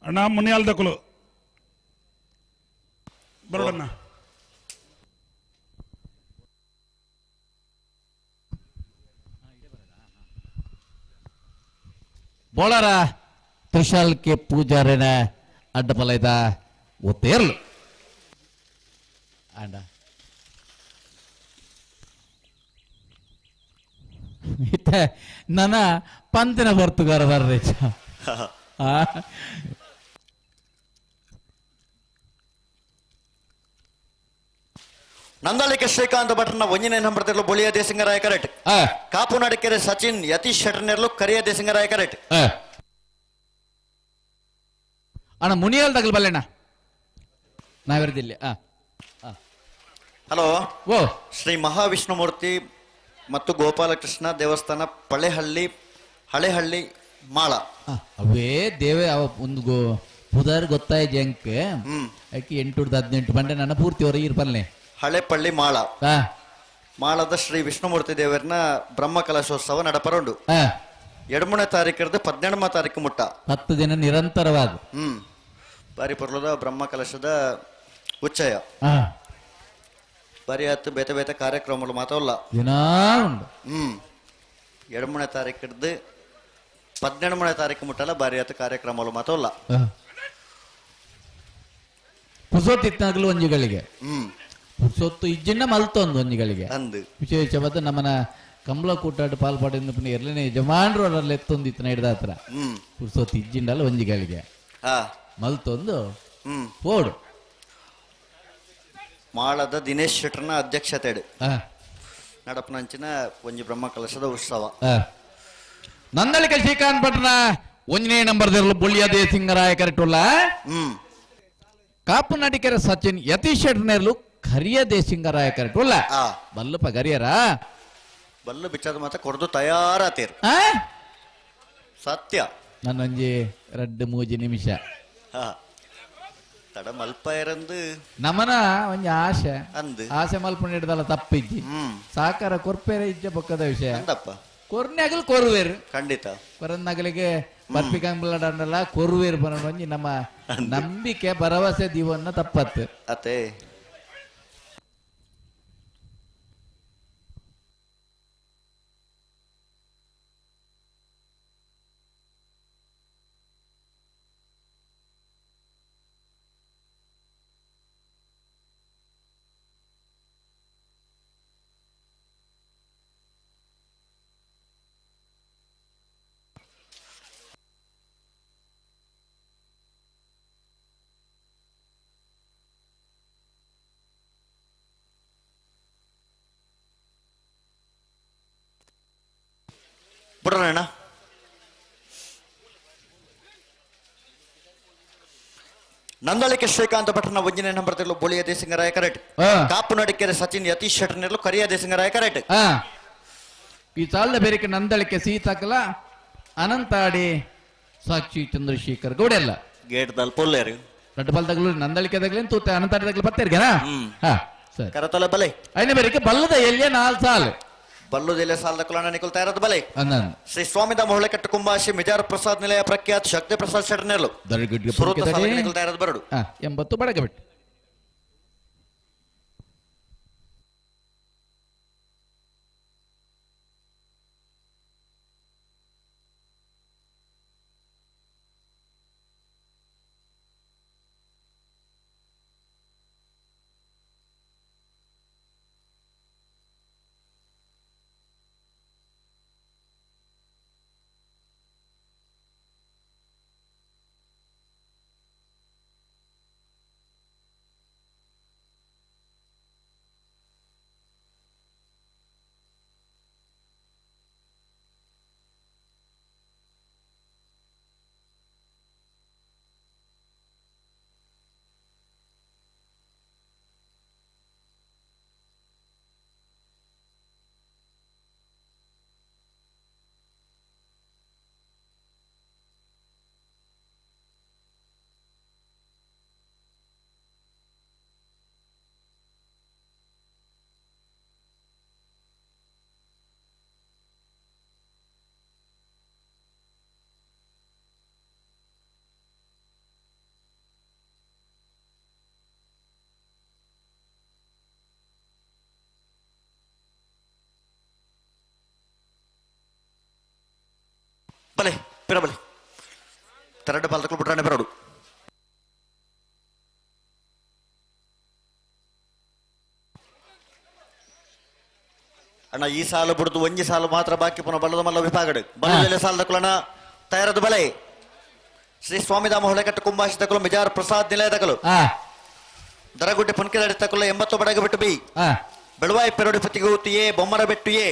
ಅಣ್ಣ ಮುನಿಯಾಲ್ದಕಲು ಬರೋಡಣ್ಣ ಬೋಳಾರ ತ್ರಿಶಾಲ್ ಕೆ ಪೂಜಾರಿನ ಅಡ್ಡಪಲೈದ ಒತ್ತೇರ್ಲು ಆಂಡ ನನ್ನ ಪಂತಿನ ಬರ್ತುಗಾರ ಬರ್ರಿ ನಂದಳಿಕೆ ಶ್ರೀಕಾಂತ್ ಭಟ್ರನ ಒಂಜನೇ ನಂಬರ್ತಿರ್ಲು ಬೊಳಿಯ ದೇಸಿಂಗರಾಯ ಕರೆಕ್ಟ್ ಕಾಪು ನಡಿಕೆರೆ ಸಚಿನ್ ಯತೀಶ್ ಶೆಟ್ಟರ್ನೆರ್ಲು ಕರಿಯ ದೇಸಿಂಗರಾಯ ಕರೆಕ್ಟ್ ಅಣ್ಣ ಮುನಿಯಲ್ ತಗಲ್ ಬಲ್ಲೆಣ್ಣ ನಾವಿರದಿಲ್ಲ ಹಲೋ ಓ ಶ್ರೀ ಮಹಾವಿಷ್ಣುಮೂರ್ತಿ ಮತ್ತು ಗೋಪಾಲಕೃಷ್ಣ ದೇವಸ್ಥಾನ ಹಳೆಹಳ್ಳಿ ಮಾಳ ಅವೇ ದೇವೇ ಅವ ಒಂದು ಪುದರ್ ಗೊತ್ತಾಯ ಜಂಕ್ ಅಕ್ಕಿ 8-18 ಬಂಡೆ ನನ್ನ ಪೂರ್ತಿ ಹೊರ ಇರ್ಪಲ್ನೆ ಹಳೆಪಳ್ಳಿ ಮಾಳ ಮಾಳದ ಶ್ರೀ ವಿಷ್ಣುಮೂರ್ತಿ ದೇವರನ್ನ ಬ್ರಹ್ಮ ಕಲಶೋತ್ಸವ ನಡಪರುಂಡು 7ನೇ ತಾರೀಕು 17ನೇ ತಾರೀಕು ಮುಟ್ಟ 10 ದಿನ ನಿರಂತರವಾದ ಬಾರಿ ಪರ್ಲದ ಬ್ರಹ್ಮ ಕಲಶದ ಉಚ್ಚಯ ಬಾರಿ ಹತ್ತು ಬೇತೆ ಬೇತೆ ಕಾರ್ಯಕ್ರಮಗಳು ಮಾತವಲ್ಲ ದಿನಾ ಉಂಡು 7ನೇ ತಾರೀಕು 17ನೇ ತಾರೀಕು ಮುಟ್ಟಲ್ಲ ಬಾರಿ ಹತ್ತು ಕಾರ್ಯಕ್ರಮಗಳು ಮಾತವಲ್ಲ ಪುಸೋತಿತ್ತಾಗಲು ಒಂಜಿಗಳಿಗೆ ಪುಸೊತ್ತು ಇಜ್ಜಿನ ಮಲ್ತೊಂದು ಒಂಜಿಗಳಿಗೆ ಅಂದು ವಿಶೇಷವಾದ ನಮ್ಮನ ಕಂಬಳ ಕೂಟಾಟ ಪಾಲ್ಪಾಡಿನ ಎರಡನೇ ಯಜಮಾನ್ರು ಅವರಲ್ಲಿ ಎತ್ತೊಂದಿತ್ತು ಹಿಡ್ದ ಹತ್ರ ಪುಸೊತ್ತು ಇಜ್ಜಿಂಡಲ್ಲ ಒಂಜಿಗಳಿಗೆ ಮಲ್ತೊಂದು ಓಡು ಮಾಳದ ದಿನೇಶ್ ಶೆಟ್ಟರ್ನ ಅಧ್ಯಕ್ಷತೆ ನಡಪನಂಚಿನ ಒಂಜಿ ಬ್ರಹ್ಮ ಕಲಶದ ಉತ್ಸವ ನಂದಳಿಕೆ ಶ್ರೀಕಾಂತ್ ಭಟ್ನ 1ನೇ ನಂಬರ್ದಿರಲು ಬುಳ್ಳಿಯ ದೇಸಿಂಗರಾಯ ಕರೆಕ್ಟುಲ್ಲ ಕಾಪು ನಡಿಕೆರೆ ಸಚಿನ್ ಯತೀಶ್ ಶೆಟ್ಟರ್ನೆರ್ಲು ಕರಿಯ ದೇಸಿಂಗರಾಯ ಕರೆಕ್ಟುಲ್ಲ ಬಲ್ಲಪ್ಪ ಕರಿಯರ ಬಲ್ಲು ಬಿಚ್ಚದ ಮಾತ ಕೊಡ್ದು ತಯಾರಾತೀರ್ ಸತ್ಯ ನನ್ನೊಂಜಿ 2-3 ನಿಮಿಷ ಹಾ ತಡ ಮಲ್ಪ ಇರಂದು ನಮನ ಒಂಜಿ ಆಶೆ ಅಂದು ಆಸೆ ಮಲ್ಪುಣ ಹಿಡ್ದಲ್ಲ ತಪ್ಪಿಜ್ಜಿ ಸಾಕಾರ ಕೊರ್ಪೇರೆ ಇಜ್ಜ ಬೊಕ್ಕದ ವಿಷಯ ಅಂದಪ್ಪ ಕೊರ್ನೆಗಲ್ ಕೊರುವೇರು ಖಂಡಿತ ಕೊರನ್ನಗಲಿಗೆ ಬರ್ಪಿ ಕಂಬಳಡಲ್ಲ ಕೊರುವೇರು ಬರೋಣ ಒಂಜಿ ನಮ್ಮ ನಂಬಿಕೆ ಭರವಸೆ ದೀವನ್ನ ತಪ್ಪತ್ತು ಅತೆ ಬಿಡ್ರಣ್ಣ ನಂದಳಿಕೆ ಶ್ರೀಕಾಂತ ಭಟ್ರನ ಒಂಜನೇ ನಂಬರ್ ತೆರಲು ಬೋಳಿಯ ದೇಸಿಂಗರಾಯ ಕರೆಕ್ಟ್ ಕಾಪು ನಡಿಕೆರೆ ಸಚಿನ್ ಯತೀಶ್ ಶೆಟ್ಟರ್ ನೆರಲು ಕರಿಯ ದೇಸಿಂಗರಾಯ ಕರೆಕ್ಟ್ ಈ ಸಾಲದ ಬೇರೆಕೆ ನಂದಳಿಕೆ ಸೀತಾಕಲ ಅನಂತಾಡಿ ಸಾಕ್ಷಿ ಚಂದ್ರಶೇಖರ್ ಗೌಡೆಲ್ಲ ಗೇಟ್ ದಲ್ ಪೊಲ್ಲೇರು ದೊಡ್ಡ ಬಲ್ದಾಗಲು ನಂದಳಿಕೆ ತಗಲೇನು ತೂತೆ ಅನಂತಾಡಿದಾಗಲು ಪತ್ತೇರ್ಗೆನಾ ಸರಿ ಕರತಲ ಬಲೆ ಐನ ಬೇರೆಕೆ ಬಲ್ಲದ ಎಲ್ಲಿಯ 4 ಸಾಲು ಬಲ್ಲು ಜಿಲ್ಲೆ ಸಾಲದ ಕುಲಾನ ನಿಕುಲ್ತಾ ಇರೋದು ಬಲೆ ಅಂದನ್ ಶ್ರೀ ಸ್ವಾಮಿದ ಮೊಹಳೆಕಟ್ಟು ಕುಂಬಾಶಿ ಮಿಜಾರ್ ಪ್ರಸಾದ್ ನಿಲಯ ಪ್ರಖ್ಯಾತ್ ಶಕ್ತಿ ಪ್ರಸಾದ್ ಶೆಟ್ಟರ್ ನೆರಲು ದರಗುಡ್ಗೆ ಸುರತ ಸಾಲಕ್ಕೆ ನಿಕುಲ್ತಾ ಇರೋದು ಬರಡು 80 ಬಡಗೆ ಬಿಟ್ಟು ಬಲೆ ಪಿರಬಲೆ ತೆರಡು ಬಾಲ್ತಕ್ಕಳು ಬಿಟ್ರಾಣೆ ಬರೋಡು ಅಣ್ಣ ಈ ಸಾಲು ಬಿಡುದು ಒಂಜಿ ಸಾಲು ಮಾತ್ರ ಬಾಕಿ ಪುನಃ ಬಲ್ಲದ ಮಲ್ಲ ವಿಭಾಗಡು ಬಲ್ಲ ಸಾಲದ ಕುಲನ ತಯಾರದು ಬಲೆ ಶ್ರೀ ಸ್ವಾಮಿದಾಮ ಹೊಳೆಕಟ್ಟು ಕುಂಬಾಶಿ ತಕಲು ಮಿಜಾರ್ ಪ್ರಸಾದ್ ನಿಲಯ ತಕಲು ದರಗುಡ್ಡೆ ಪುನ್ಕಿದಾಡಿ ತಕಲು 80 ಬಡಗ ಬಿಟ್ಟು ಬಿ ಬೆಳುವಾಯಿ ಪೆರೋಡಿ ಪತಿಗೆ ಊತಿಯೇ ಬೊಮ್ಮರ ಬೆಟ್ಟು ಎ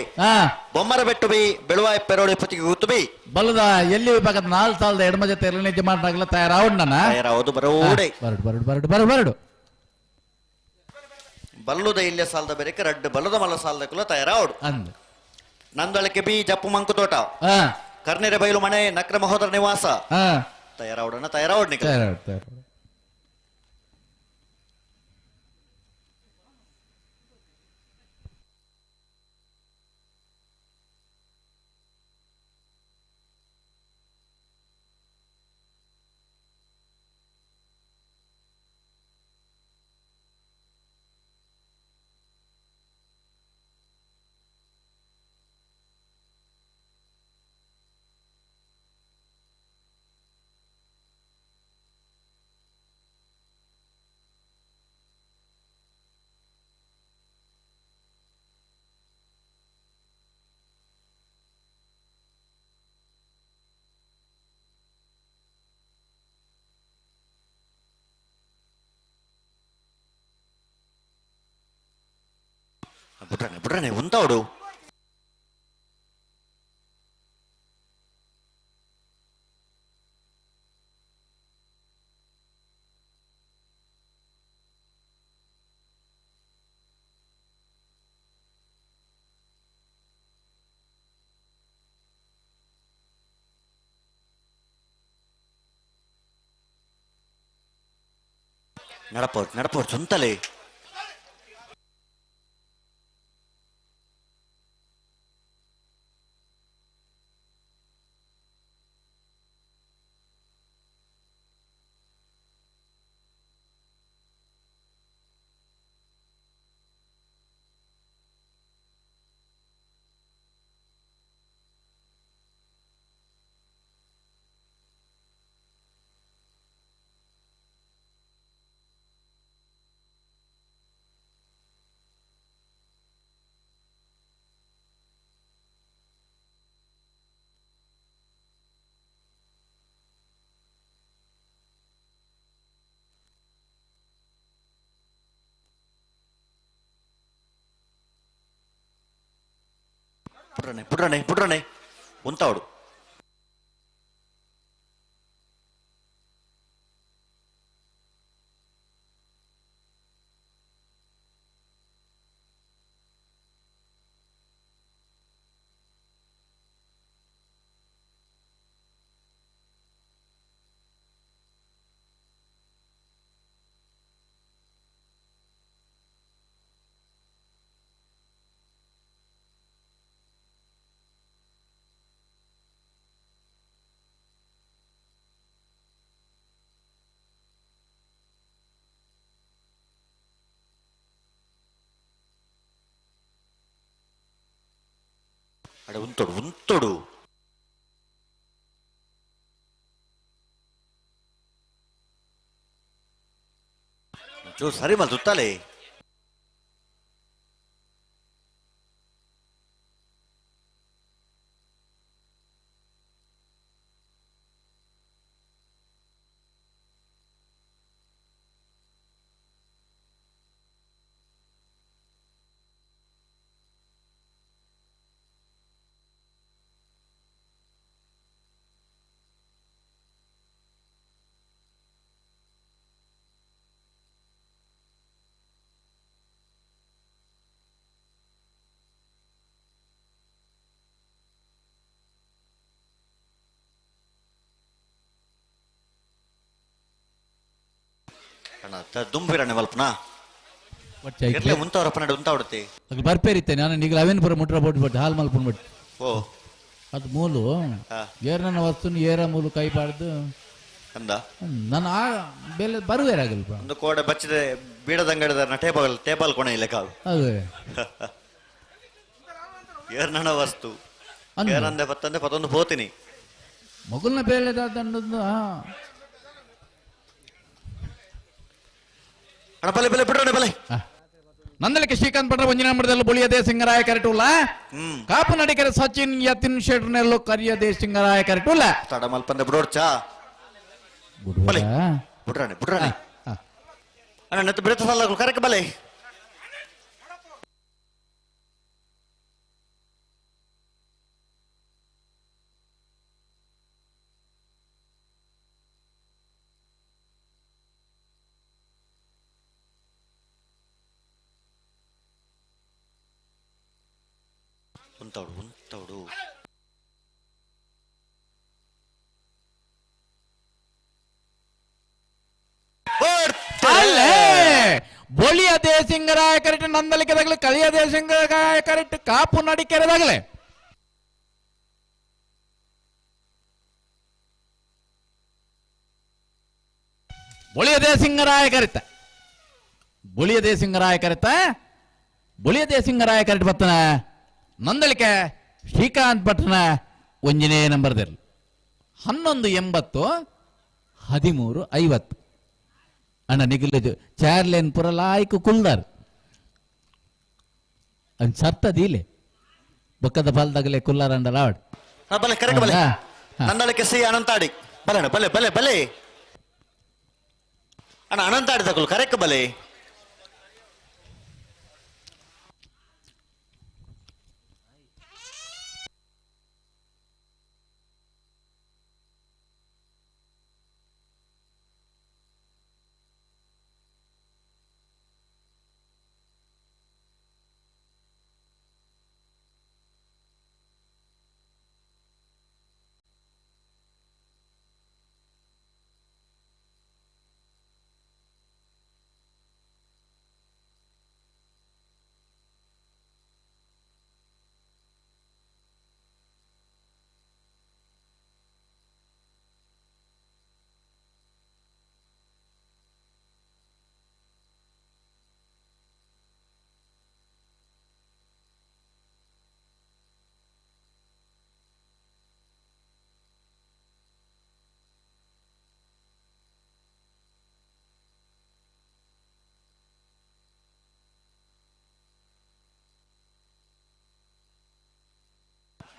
ಬೊಮ್ಮರ ಬೆಟ್ಟು ಬಿ ಬೆಳುವಾಯಿ ಪೆರೋಡಿ ಪತಿಗೆ ಊತು ಬಿ ಬಲ್ಲದ ಎಲ್ಲಿ ವಿಭಾಗದ 4 ಸಾಲದ ಎಡಮ ಜೊತೆ ಎರಡನೇ ಮಾಡ್ದಾಗಲ ತಯಾರಾವಣ್ಣ ತಯಾರಾವುದು ಬರೋಡೆ ಬರಡು ಬಲ್ಲುದ ಇಲ್ಲೇ ಸಾಲದ ಬೆರಕೆ ರಡ್ಡು ಬಲ್ಲದ ಮಲ್ಲ ಸಾಲದ ಕುಲ ತಯಾರಾವಡು ಅಂದ್ ನಂದಳಿಕೆ ಬಿ ಜಪ್ಪು ಮಂಕು ತೋಟ ಕರ್ನೆರೆ ಬೈಲು ಮನೆ ನಕ್ರ ಮಹೋದರ ನಿವಾಸ ತಯಾರಾವಡನ ತಯಾರಾವಡ್ ನಿಕ ಬಿಡ್ರಾನೆ ಉಂತಾವಡು நடப்போர் சுந்தலே పుట్రనే ఉంటాడు అడే ఉంతడు సరే మళ్ళీ చుట్టాలే ದುಂಬಿರಣ್ಣೆ ಮಲ್ಪನಾ ಇರ್ಲಿ ಮುಂತವ್ರಪ್ಪನಡೆ ಉಂತಾವಡತಿ ಅಗ್ಲಿ ಬರ್ಪೇರಿತ್ತೆ ನಾನು ನಿಗಲ ಅವೇನು ಪುರ ಮುಟ್ರ ಬೋಟ್ ಹಾಲ್ ಮಲ್ಪನ್ ಬಿಟ್ಟು ಓ ಅದು ಮೂಲು ಏರ್ನ ವಸ್ತುನ ಏರ ಮೂಲು ಕೈ ಪಾಡ್ದು ಅಂದ ನಾನು ಆ ಬೆಲೆ ಬರುವೇರಾಗಲ್ಪ ಒಂದು ಕೋಡೆ ಬಚ್ಚಿದೆ ಬೀಡದಂಗಡಿದ ಟೇಬಲ್ ಕೊನೆ ಇಲ್ಲ ಕಾವು ಅದೇ ಏರ್ನಣ ವಸ್ತು ಏರಂದೆ ಪತ್ತಂದೆ ಪತ್ತೊಂದು ಹೋತೀನಿ ಮಗುಲ್ನ ಬೇಳೆ ದಂಡದ್ದು ಬಲೆ ಬಲೆ ಬಿಡ್ರಣ್ಣ ಬಲೆ ನಂದಲಿಕೆ ಶ್ರೀಕಾಂತ್ ಪಟ್ರ ಒಂಜಿನ ನಂಬರದಲ್ಲಿ ಬುಳಿಯದೇ ಸಿಂಗರಾಯ ಕರೆಟುಲ್ಲ ಕಾಪು ನಡಿಕರೆ ಸಚಿನ್ ಯತಿನ್ ಶೆಟ್ರ್ನೆಲ್ಲೋ ಕರಿಯದೇ ಸಿಂಗರಾಯ ಕರೆಟುಲ್ಲ ತಡ ಮಲ್ಪಂದೆ ಬಿಡೋಡ್ಚಾ ಬಿಡ್ರಣ್ಣ ಅಣ್ಣ ನೆತ್ತು ಬಿಡತ ಸಲ್ಲ ಕರೆಕ ಬಲೆ ಉಂತೌಡು ಅಲ್ಲೇ ಬೊಳಿಯದೇ ಸಿಂಗರಾಯ ಕರೆಕ್ಟ್ ನಂದಲಿಕೆದಾಗಲಿ ಕಳಿಯದೇ ಸಿಂಗರಾಯ ಕರೆಕ್ಟ್ ಕಾಪು ನಡಿಕೆರೆದಾಗಲೇ ಬೊಳಿಯದೇ ಸಿಂಗರಾಯ ಕರೆತ ಬೊಳಿಯದೇ ಸಿಂಗರಾಯ ಕರೆತ ಬೊಳಿಯದೇ ಸಿಂಗರಾಯ ಕರೆಕ್ಟ್ ಬರ್ತನ ನಂದಲಿಕೆ ಶ್ರೀಕಾಂತ್ ಭಟ್ನ ಒಂಜನೇ ನಂಬರ್ದಲ್ಲಿ 1180 1350 ಅಣ್ಣ ನಿಗಲು ಚಾರ್ಲೇನ್ ಪುರ ಲಾಯ್ಕು ಕುಲ್ದಾರ್ ಅನ್ ಸತ್ತದೀಲೆ ಬೊಕ್ಕದ ಫಲ್ದಾಗಲೇ ಕುಲ್ಲಾರ ಅಂಡಲ್ಲ ಆವಡ್ ಬಲೆ ಕರೆಕ ಬಲೆ ನಂದಲಿಕೆ ಸಿ ಅನಂತಾಡಿ ಬಲೆ ಬಲೆ ಬಲೆ ಬಲೆ ಅಣ್ಣ ಅನಂತಾಡಿ ತಗೊಳ್ಳು ಕರೆಕ ಬಲೆ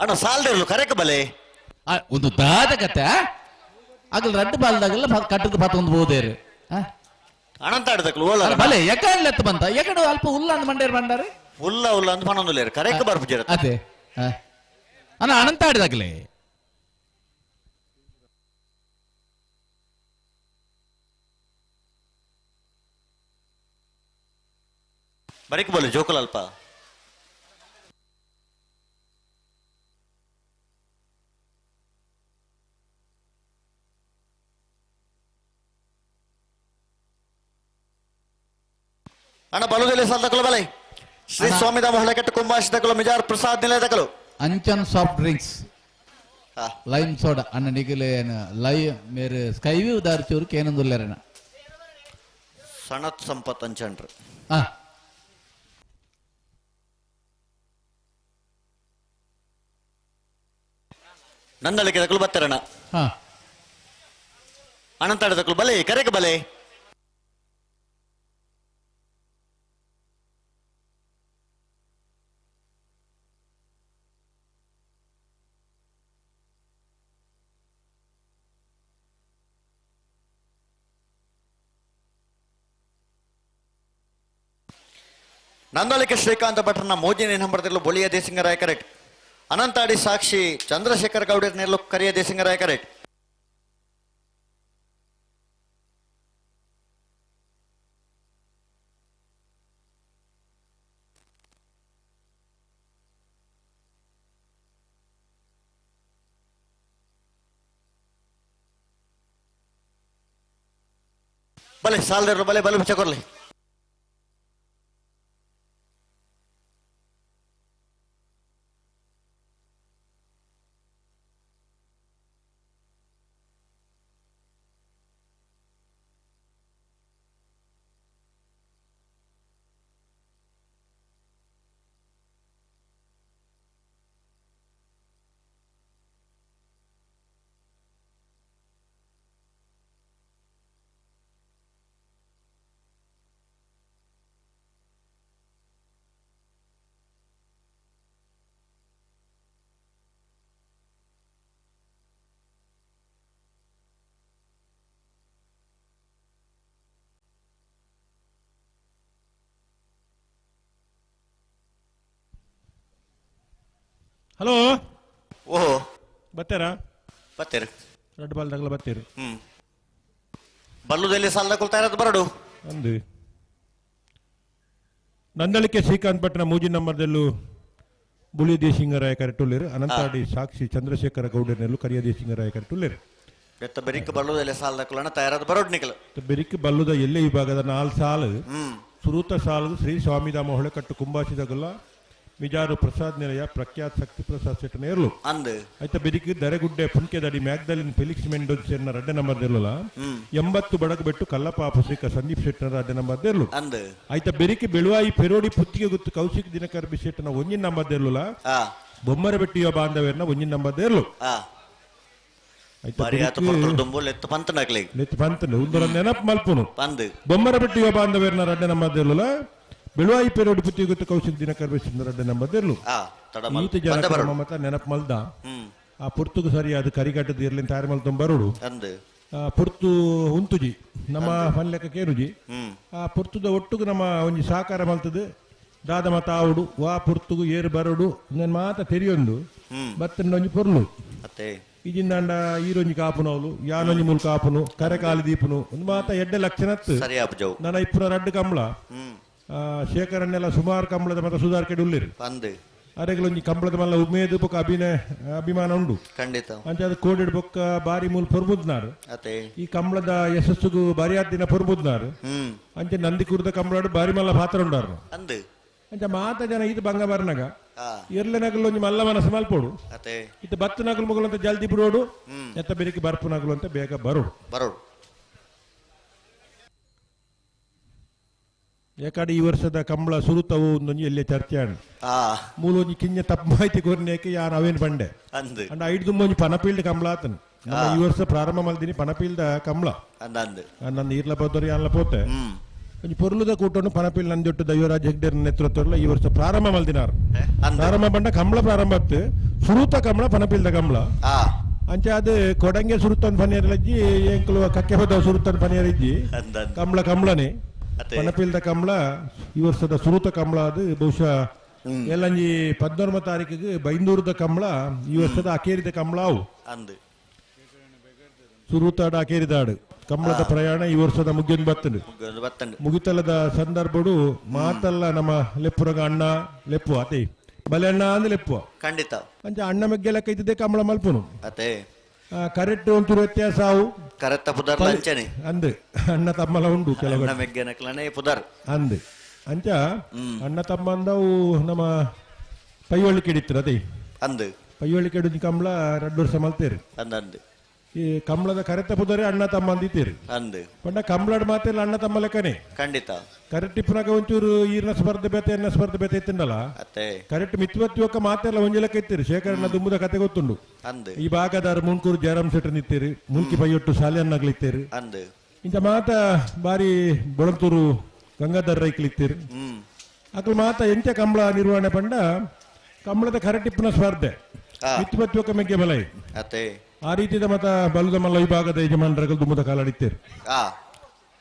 ಅಣ್ಣ ಸಾಲ್ದಿರ್ಲು ಕರೆಕ ಬಲೆ ಒಂದು ದಾದ ಕತೆ ಆಗಲ್ ರಡ್ಡು ಬಾಲ್ದಾಗೆಲ್ಲ ಕಟ್ಟದ ಪತ್ತೊಂದು ಬೋದೇರು ಅನಂತ ಆಡದಕ್ಲು ಓಲ ಬಲೆ ಎಕಡೆ ಎತ್ತ ಬಂತ ಎಕಡೆ ಅಲ್ಪ ಉಲ್ಲ ಅಂದ್ ಮಂಡೇರು ಬಂಡಾರೆ ಉಲ್ಲ ಉಲ್ಲ ಅಂತ ಪನೊಂದು ಲೇರು ಕರೆಕ ಬರ್ಪುಜರ ಅದೇ ಅಣ್ಣ ಅನಂತ ಆಡಿದಾಗಲೇ ಬರೀಕ್ ಬೋಲೆ ಜೋಕಲ್ ಅಲ್ಪ ಅಣ್ಣ ಬಲುದೆಲೆ ಸಾಲ್ದಕಲು ಬಲೆ ಶ್ರೀ ಸ್ವಾಮಿ ದಾಮ ಹೊಳೆಕಟ್ಟು ಕುಂಭಾಶಿದಕಲು ಮಿಜಾರ್ ಪ್ರಸಾದ್ ನಿಲಯದಕಲು Anchan soft drinks lime soda ಅಣ್ಣ ನಿಗಲೆ ಲೈ ಮೇರೆ ಸ್ಕೈ ವ್ಯೂ ದಾರ್ಚೂರು ಕೇನಂದುಲ್ಲೇರಣ ಸಣತ್ ಸಂಪತ್ ಅಂಚನ್ರು ನಂದಳಿಕೆದಕಲು ಬತ್ತರಣ ಅನಂತಾಡದಕಲು ಬಲೆ ಕರೆಕ ಬಲೆ ನಂದಳಿಕೆ ಶ್ರೀಕಾಂತ ಭಟ್ರನ ಮೋಜಿನಿ ನಂಬರ್ದಲ್ಲೂ ಬೊಳಿಯ ದೇಸಿಂಗರಾಯ ಕರೆಕ್ಟ್ ಅನಂತಾಡಿ ಸಾಕ್ಷಿ ಚಂದ್ರಶೇಖರ್ ಗೌಡರ್ನೆಲ್ಲೂ ಕರಿಯ ದೇಸಿಂಗರಾಯ ಕರೆಕ್ಟ್ ಬಲೆ ಸಾಲ್ದಿರ್ಲು ಬಲೆ ಬಲು ಬಿಚ್ಚಕೊರ್ಲಿ ಹಲೋ ಓಹೋ ಬತ್ತಾರಾ ಬತ್ತೇರು ರೆಡ್ ಬಾಲ್ದಾಗಲ ಬತ್ತೀರು ಬಲ್ಲುದಲ್ಲಿ ಸಾಲದ ಕೊಳ್ತಾ ಇರೋದು ಬರಡು ಅಂದು ನಂದಳಿಕೆ ಶ್ರೀಕಾಂತ್ ಭಟ್ನ ಮೂಜಿ ನಂಬರ್ದಲ್ಲೂ ಬುಳಿ ದೇಶಿಂಗರಾಯ ಕರೆಟುಲ್ಲೇರು ಅನಂತಾಡಿ ಸಾಕ್ಷಿ ಚಂದ್ರಶೇಖರ ಗೌಡರ್ನೆಲ್ಲೂ ಕರಿಯ ದೇಶಿಂಗರಾಯ ಕರೆಟುಲ್ಲೇರು ಬೆತ್ತ ಬೆರಿಕ್ ಬಲ್ಲುದಲ್ಲಿ ಸಾಲದ ಕೊಲ್ಲಣ ತಯಾರಾದ ಬರೋಡ್ ನಿಕಲು ಬೆರಿಕ್ ಬಲ್ಲುದ ಎಲ್ಲೇ ವಿಭಾಗದ 4 ಸಾಲು ಸುರೂತ ಸಾಲು ಶ್ರೀ ಸ್ವಾಮಿದಾಮ ಹೊಳೆಕಟ್ಟು ಕುಂಭಾಶಿದಗಲ್ಲ ಮಿಜಾರು ಪ್ರಸಾದ್ ನಿಲಯ ಪ್ರಖ್ಯಾತ್ ಶಕ್ತಿ ಪ್ರಸಾದ್ ಶೆಟ್ಟನ ಇರ್ಲು ಅಂದ್ ಆಯ್ತಾ ಬೆರಿಕ್ ದರೆಗುಡ್ಡೆ ಪುನ್ಕೆದಡಿ ಮ್ಯಾಗ್ದಲಿನ್ ಫೆಲಿಕ್ಸ್ ಮೆಂಡೋಸ್ ಸೇರ್ನ ರಡ್ಡೆ ನಂಬರ್ ಇರ್ಲಲ್ಲ 80 ಬಡಕ್ ಬೆಟ್ಟು ಕಲ್ಲಪ್ಪ ಶ್ರೀಕ ಸಂದೀಪ್ ಶೆಟ್ಟನ ರಡ್ಡೆ ನಂಬರ್ ಇರ್ಲು ಅಂದ್ ಆಯ್ತಾ ಬೆರಿಕ್ ಬೆಳುವಾಯಿ ಪೆರೋಡಿ ಪುತ್ತಿಗೆ ಗೊತ್ತು ಕೌಶಿಕ್ ದಿನಕರ್ ಬಿ ಶೆಟ್ಟನ ಒಂಜಿನ ನಂಬರ್ ಇರ್ಲಲ್ಲ ಬೊಮ್ಮರ ಬೆಟ್ಟಿಯ ಬಾಂಧವ್ಯನ ಒಂಜಿನ ನಂಬರ್ ಇರ್ಲು ಲೆತ್ತು ಪಂತನಕ್ಲಿ ಲೆತ್ತು ಪಂತನ ಉಂದರ ನೆನಪು ಮಲ್ಪುನು ಅಂದ್ ಬೊಮ್ಮರ ಬೆಟ್ಟಿಯ ಬಾಂಧವ್ಯನ ರಡ್ಡೆ ನಂಬರ್ ಇರ್ಲಲ್ಲ ಬೆಳುವಾಯಿ ಪೆರೋಡಿ ಪುತ್ತಿಗೆ ಗೊತ್ತು ಕೌಶಿಕ್ ದಿನಕರ್ ಬಿ ಶೆಟ್ಟನ ರಡ್ಡೆ ನಂಬರ್ ಇರ್ಲು ಈತ ಜನ ಮತ ನೆನಪು ಮಲ್ದ ಆ ಪುರ್ತುಗು ಸರಿಯಾದ ಕರಿಗಟ್ಟದ ಇರ್ಲಿ ತಯಾರು ಮಲ್ತೊಂದು ಬರೋಡು ಪುರ್ತು ಉಂತುಜಿ ನಮ್ಮ ಪಲ್ಲೆಕ ಕೇರುಜಿ ಆ ಪುರ್ತುದ ಒಟ್ಟುಗು ನಮ್ಮ ಒಂಜಿ ಸಾಕಾರ ಮಲ್ತದು ದಾದ ಮತ ಆವುಡು ವಾ ಪುರ್ತುಗು ಏರು ಬರೋಡು ನಾನು ಮಾತ ತೆರಿಯೊಂದು ಬತ್ತನ ಒಂಜಿ ಪೊರ್ಲು ಇಜಿಂದಾಂಡ ಈರೊಂಜಿ ಕಾಪುನವಲು ಯಾನೊಂಜಿ ಮೂಲ ಕಾಪುನು ಕರೆಕಾಲಿ ದೀಪುನು ಒಂದು ಮಾತ ಎಡ್ಡೆ ಲಕ್ಷಣತ್ತು ನನ್ನ ಇಪ್ಪುರ ರಡ್ಡು ಕಂಬಳ ಶೇಖರನ್ನೆಲ್ಲ ಸುಮಾರು ಕಂಬಳದ ಮತ ಸುಧಾರ್ ಕೆಡು ಉಳ್ಳಿರು ಅರೆಗಳೊಂಜಿ ಕಂಬಳದ ಮಲ್ಲ ಉಮೇದು ಬೊಕ್ಕ ಅಭಿಮಾನ ಉಂಡು ಖಂಡಿತ ಅಂಚ ಅದು ಕೋಡಿಡ್ ಬೊಕ್ಕ ಬಾರಿ ಮೂಲ ಪೊರ್ಬುದ್ನಾರು ಈ ಕಂಬಳದ ಯಶಸ್ಸುಗು ಬಾರಿಯಾದ ದಿನ ಪೊರ್ಬುದ್ನಾರು ಅಂಚೆ ನಂದಿ ಕುರ್ದ ಕಂಬಳಾಡು ಬಾರಿ ಮಲ್ಲ ಪಾತ್ರ ಉಂಡಾರು ಅಂಚ ಮಾತ ಜನ ಇದು ಬಂಗ ಬರ್ನಗ ಎರ್ಲೆನಗಲು ಒಂಜಿ ಮಲ್ಲ ಮನಸ್ಸು ಮಲ್ಪೋಡು ಇತ್ತು ಬತ್ತು ನಗಲು ಮಗಲು ಅಂತ ಜಲ್ದಿ ಬಿಡೋಡು ಎತ್ತ ಬೆರಿಕೆ ಬರ್ಪು ನಗಲು ಅಂತ ಬೇಗ ಬರೋಡು ಯಾಕಡೆ ಈ ವರ್ಷದ ಕಂಬಳ ಸುರುತವು ಒಂದೊಂದು ಎಲ್ಲೇ ಚರ್ಚೆ ಆಣ ಮೂಲ ಒಂಜಿ ಕಿಂಜ ತಪ್ಪು ಮಾಹಿತಿ ಕೊರ್ನೇಕೆ ಯಾನ್ ಅವೇನ್ ಬಂಡೆ ಅಂಡ ಐದು ಒಂಜಿ ಪನಪೀಲ್ಡ್ ಕಂಬಳ ಆತನು ಈ ವರ್ಷ ಪ್ರಾರಂಭ ಮಲ್ದಿನಿ ಪನಪೀಲ್ದ ಕಂಬಳ ನಂದು ಈರ್ಲ ಪೋದರಿ ಅಲ್ಲ ಪೋತೆ ಒಂಜಿ ಪೊರ್ಲುದ ಕೂಟನ್ನು ಪನಪಿಲ್ ನಂಜೊಟ್ಟು ದೈವರಾಜ್ ಹೆಗ್ಡೇರ್ ನೇತೃತ್ವದಲ್ಲಿ ಈ ವರ್ಷ ಪ್ರಾರಂಭ ಮಲ್ದಿನಾರು ಪ್ರಾರಂಭ ಬಂಡ ಕಂಬಳ ಪ್ರಾರಂಭ ಆಯ್ತು ಸುರುತ ಕಂಬಳ ಪನಪಿಲ್ದ ಕಂಬಳ ಅಂಚೆ ಅದು ಕೊಡಂಗೆ ಸುರುತ್ತನ್ ಪನಿಯರಜ್ಜಿ ಎಂಕಲು ಕಕ್ಕೆ ಹೋದ ಸುರುತ್ತನ್ ಪನಿಯರಿಜ್ಜಿ ಕಂಬಳ ಕಂಬಳನೆ ಪನಪಿಲ್ದ ಕಂಬಳ ಈ ವರ್ಷದ ಸುರುತ ಕಂಬಳ ಅದು ಬಹುಶಃ ಎಲ್ಲಂಜಿ 14 ತಾರೀಕಿಗೆ ಬೈಂದೂರದ ಕಂಬಳ ಈ ವರ್ಷದ ಅಕೇರಿದ ಕಂಬಳ ಅವು ಸುರುತಾಡ ಅಕೇರಿದಾಡು ಕಂಬಳದ ಪ್ರಯಾಣ ಈ ವರ್ಷದ ಮುಗಿಯೊಂದು ಬತ್ತಂಡು ಮುಗಿತಲ್ಲದ ಸಂದರ್ಭಡು ಮಾತಲ್ಲ ನಮ್ಮ ಲೆಪ್ಪುರಗ ಅಣ್ಣ ಲೆಪ್ಪು ಅದೇ ಬಲೆ ಅಣ್ಣ ಅಂದ್ರೆ ಲೆಪ್ಪು ಖಂಡಿತ ಅಂಚ ಅಣ್ಣ ಮೆಗ್ಗೆಲ್ಲ ಕೈತಿದ್ದೆ ಕಂಬಳ ಮಲ್ಪುನು ಅದೇ ಕರೆಕ್ಟ್ ಒಂಚೂರು ವ್ಯತ್ಯಾಸ ಅವು ಕರೆಕ್ಟ್ ಪುದರ್ ಲಂಚನೆ ಅಂದ್ ಅಣ್ಣ ತಮ್ಮಲ ಉಂಡು ಕೆಲವು ಮೆಗ್ಗೆನಕ್ಲನೆ ಪುದರ್ ಅಂದ್ ಅಂಚ ಅಣ್ಣ ತಮ್ಮ ಅಂದವು ನಮ್ಮ ಪೈವಳ್ಳಿ ಕೆಡಿತ್ರು ಅದೇ ಅಂದ್ ಪೈವಳ್ಳಿ ಕೆಡಿದ ಕಂಬಳ 2 ವರ್ಷ ಮಲ್ತೇರಿ ಅಂದ್ ಈ ಕಂಬಳದ ಕರೆತ ಪುದರೆ ಅಣ್ಣ ತಮ್ಮ ಅಂದಿತ್ತೀರಿ ಅಂದ್ ಪಂಡ ಕಂಬಳದ ಮಾತೆಲ್ಲ ಅಣ್ಣ ತಮ್ಮ ಲೆಕ್ಕನೆ ಖಂಡಿತ ಕರೆಕ್ಟ್ ಇಪ್ಪನಾಗ ಒಂಚೂರು ಈರ್ನ ಸ್ಪರ್ಧೆ ಬೇತೆ ಎನ್ನ ಸ್ಪರ್ಧೆ ಬೇತೆ ಇತ್ತಂಡಲ್ಲ ಅತ್ತೆ ಕರೆಕ್ಟ್ ಮಿತ್ವತ್ವಕ್ಕ ಮಾತೆಲ್ಲ ಒಂಜಿ ಲೆಕ್ಕ ಇತ್ತೀರಿ ಶೇಖರಣ್ಣ ದುಂಬುದ ಕತೆ ಗೊತ್ತುಂಡು ಅಂದ್ ಈ ಭಾಗದಾರ ಮುನ್ಕೂರು ಜಯರಾಮ್ ಶೆಟ್ಟರ್ ನಿತ್ತೀರಿ ಮುಲ್ಕಿ ಪೈಯೊಟ್ಟು ಶಾಲೆಯನ್ನಾಗ್ಲಿತ್ತೀರಿ ಅಂದ್ ಇಂಥ ಮಾತ ಬಾರಿ ಬೊಳಂತೂರು ಗಂಗಾಧರ್ ರೈಕ್ಲಿತ್ತೀರಿ ಅಕ್ಲು ಮಾತ ಎಂಚ ಕಂಬಳ ನಿರ್ವಹಣೆ ಪಂಡ ಕಂಬಳದ ಕರೆಕ್ಟ್ ಇಪ್ಪನ ಸ್ಪರ್ಧೆ ಮಿತ್ವತ್ವಕ್ಕ ಮೆಗ್ಗೆ ಬಲೈ ಅತ್ತೆ ಆ ರೀತಿದ ಮತ ಬಲುದ ಮಲ್ಲ ವಿಭಾಗದ ಯಜಮಾನರಗಳು ದುಮ್ಮದ ಕಾಲಾಡಿತ್ತೇರು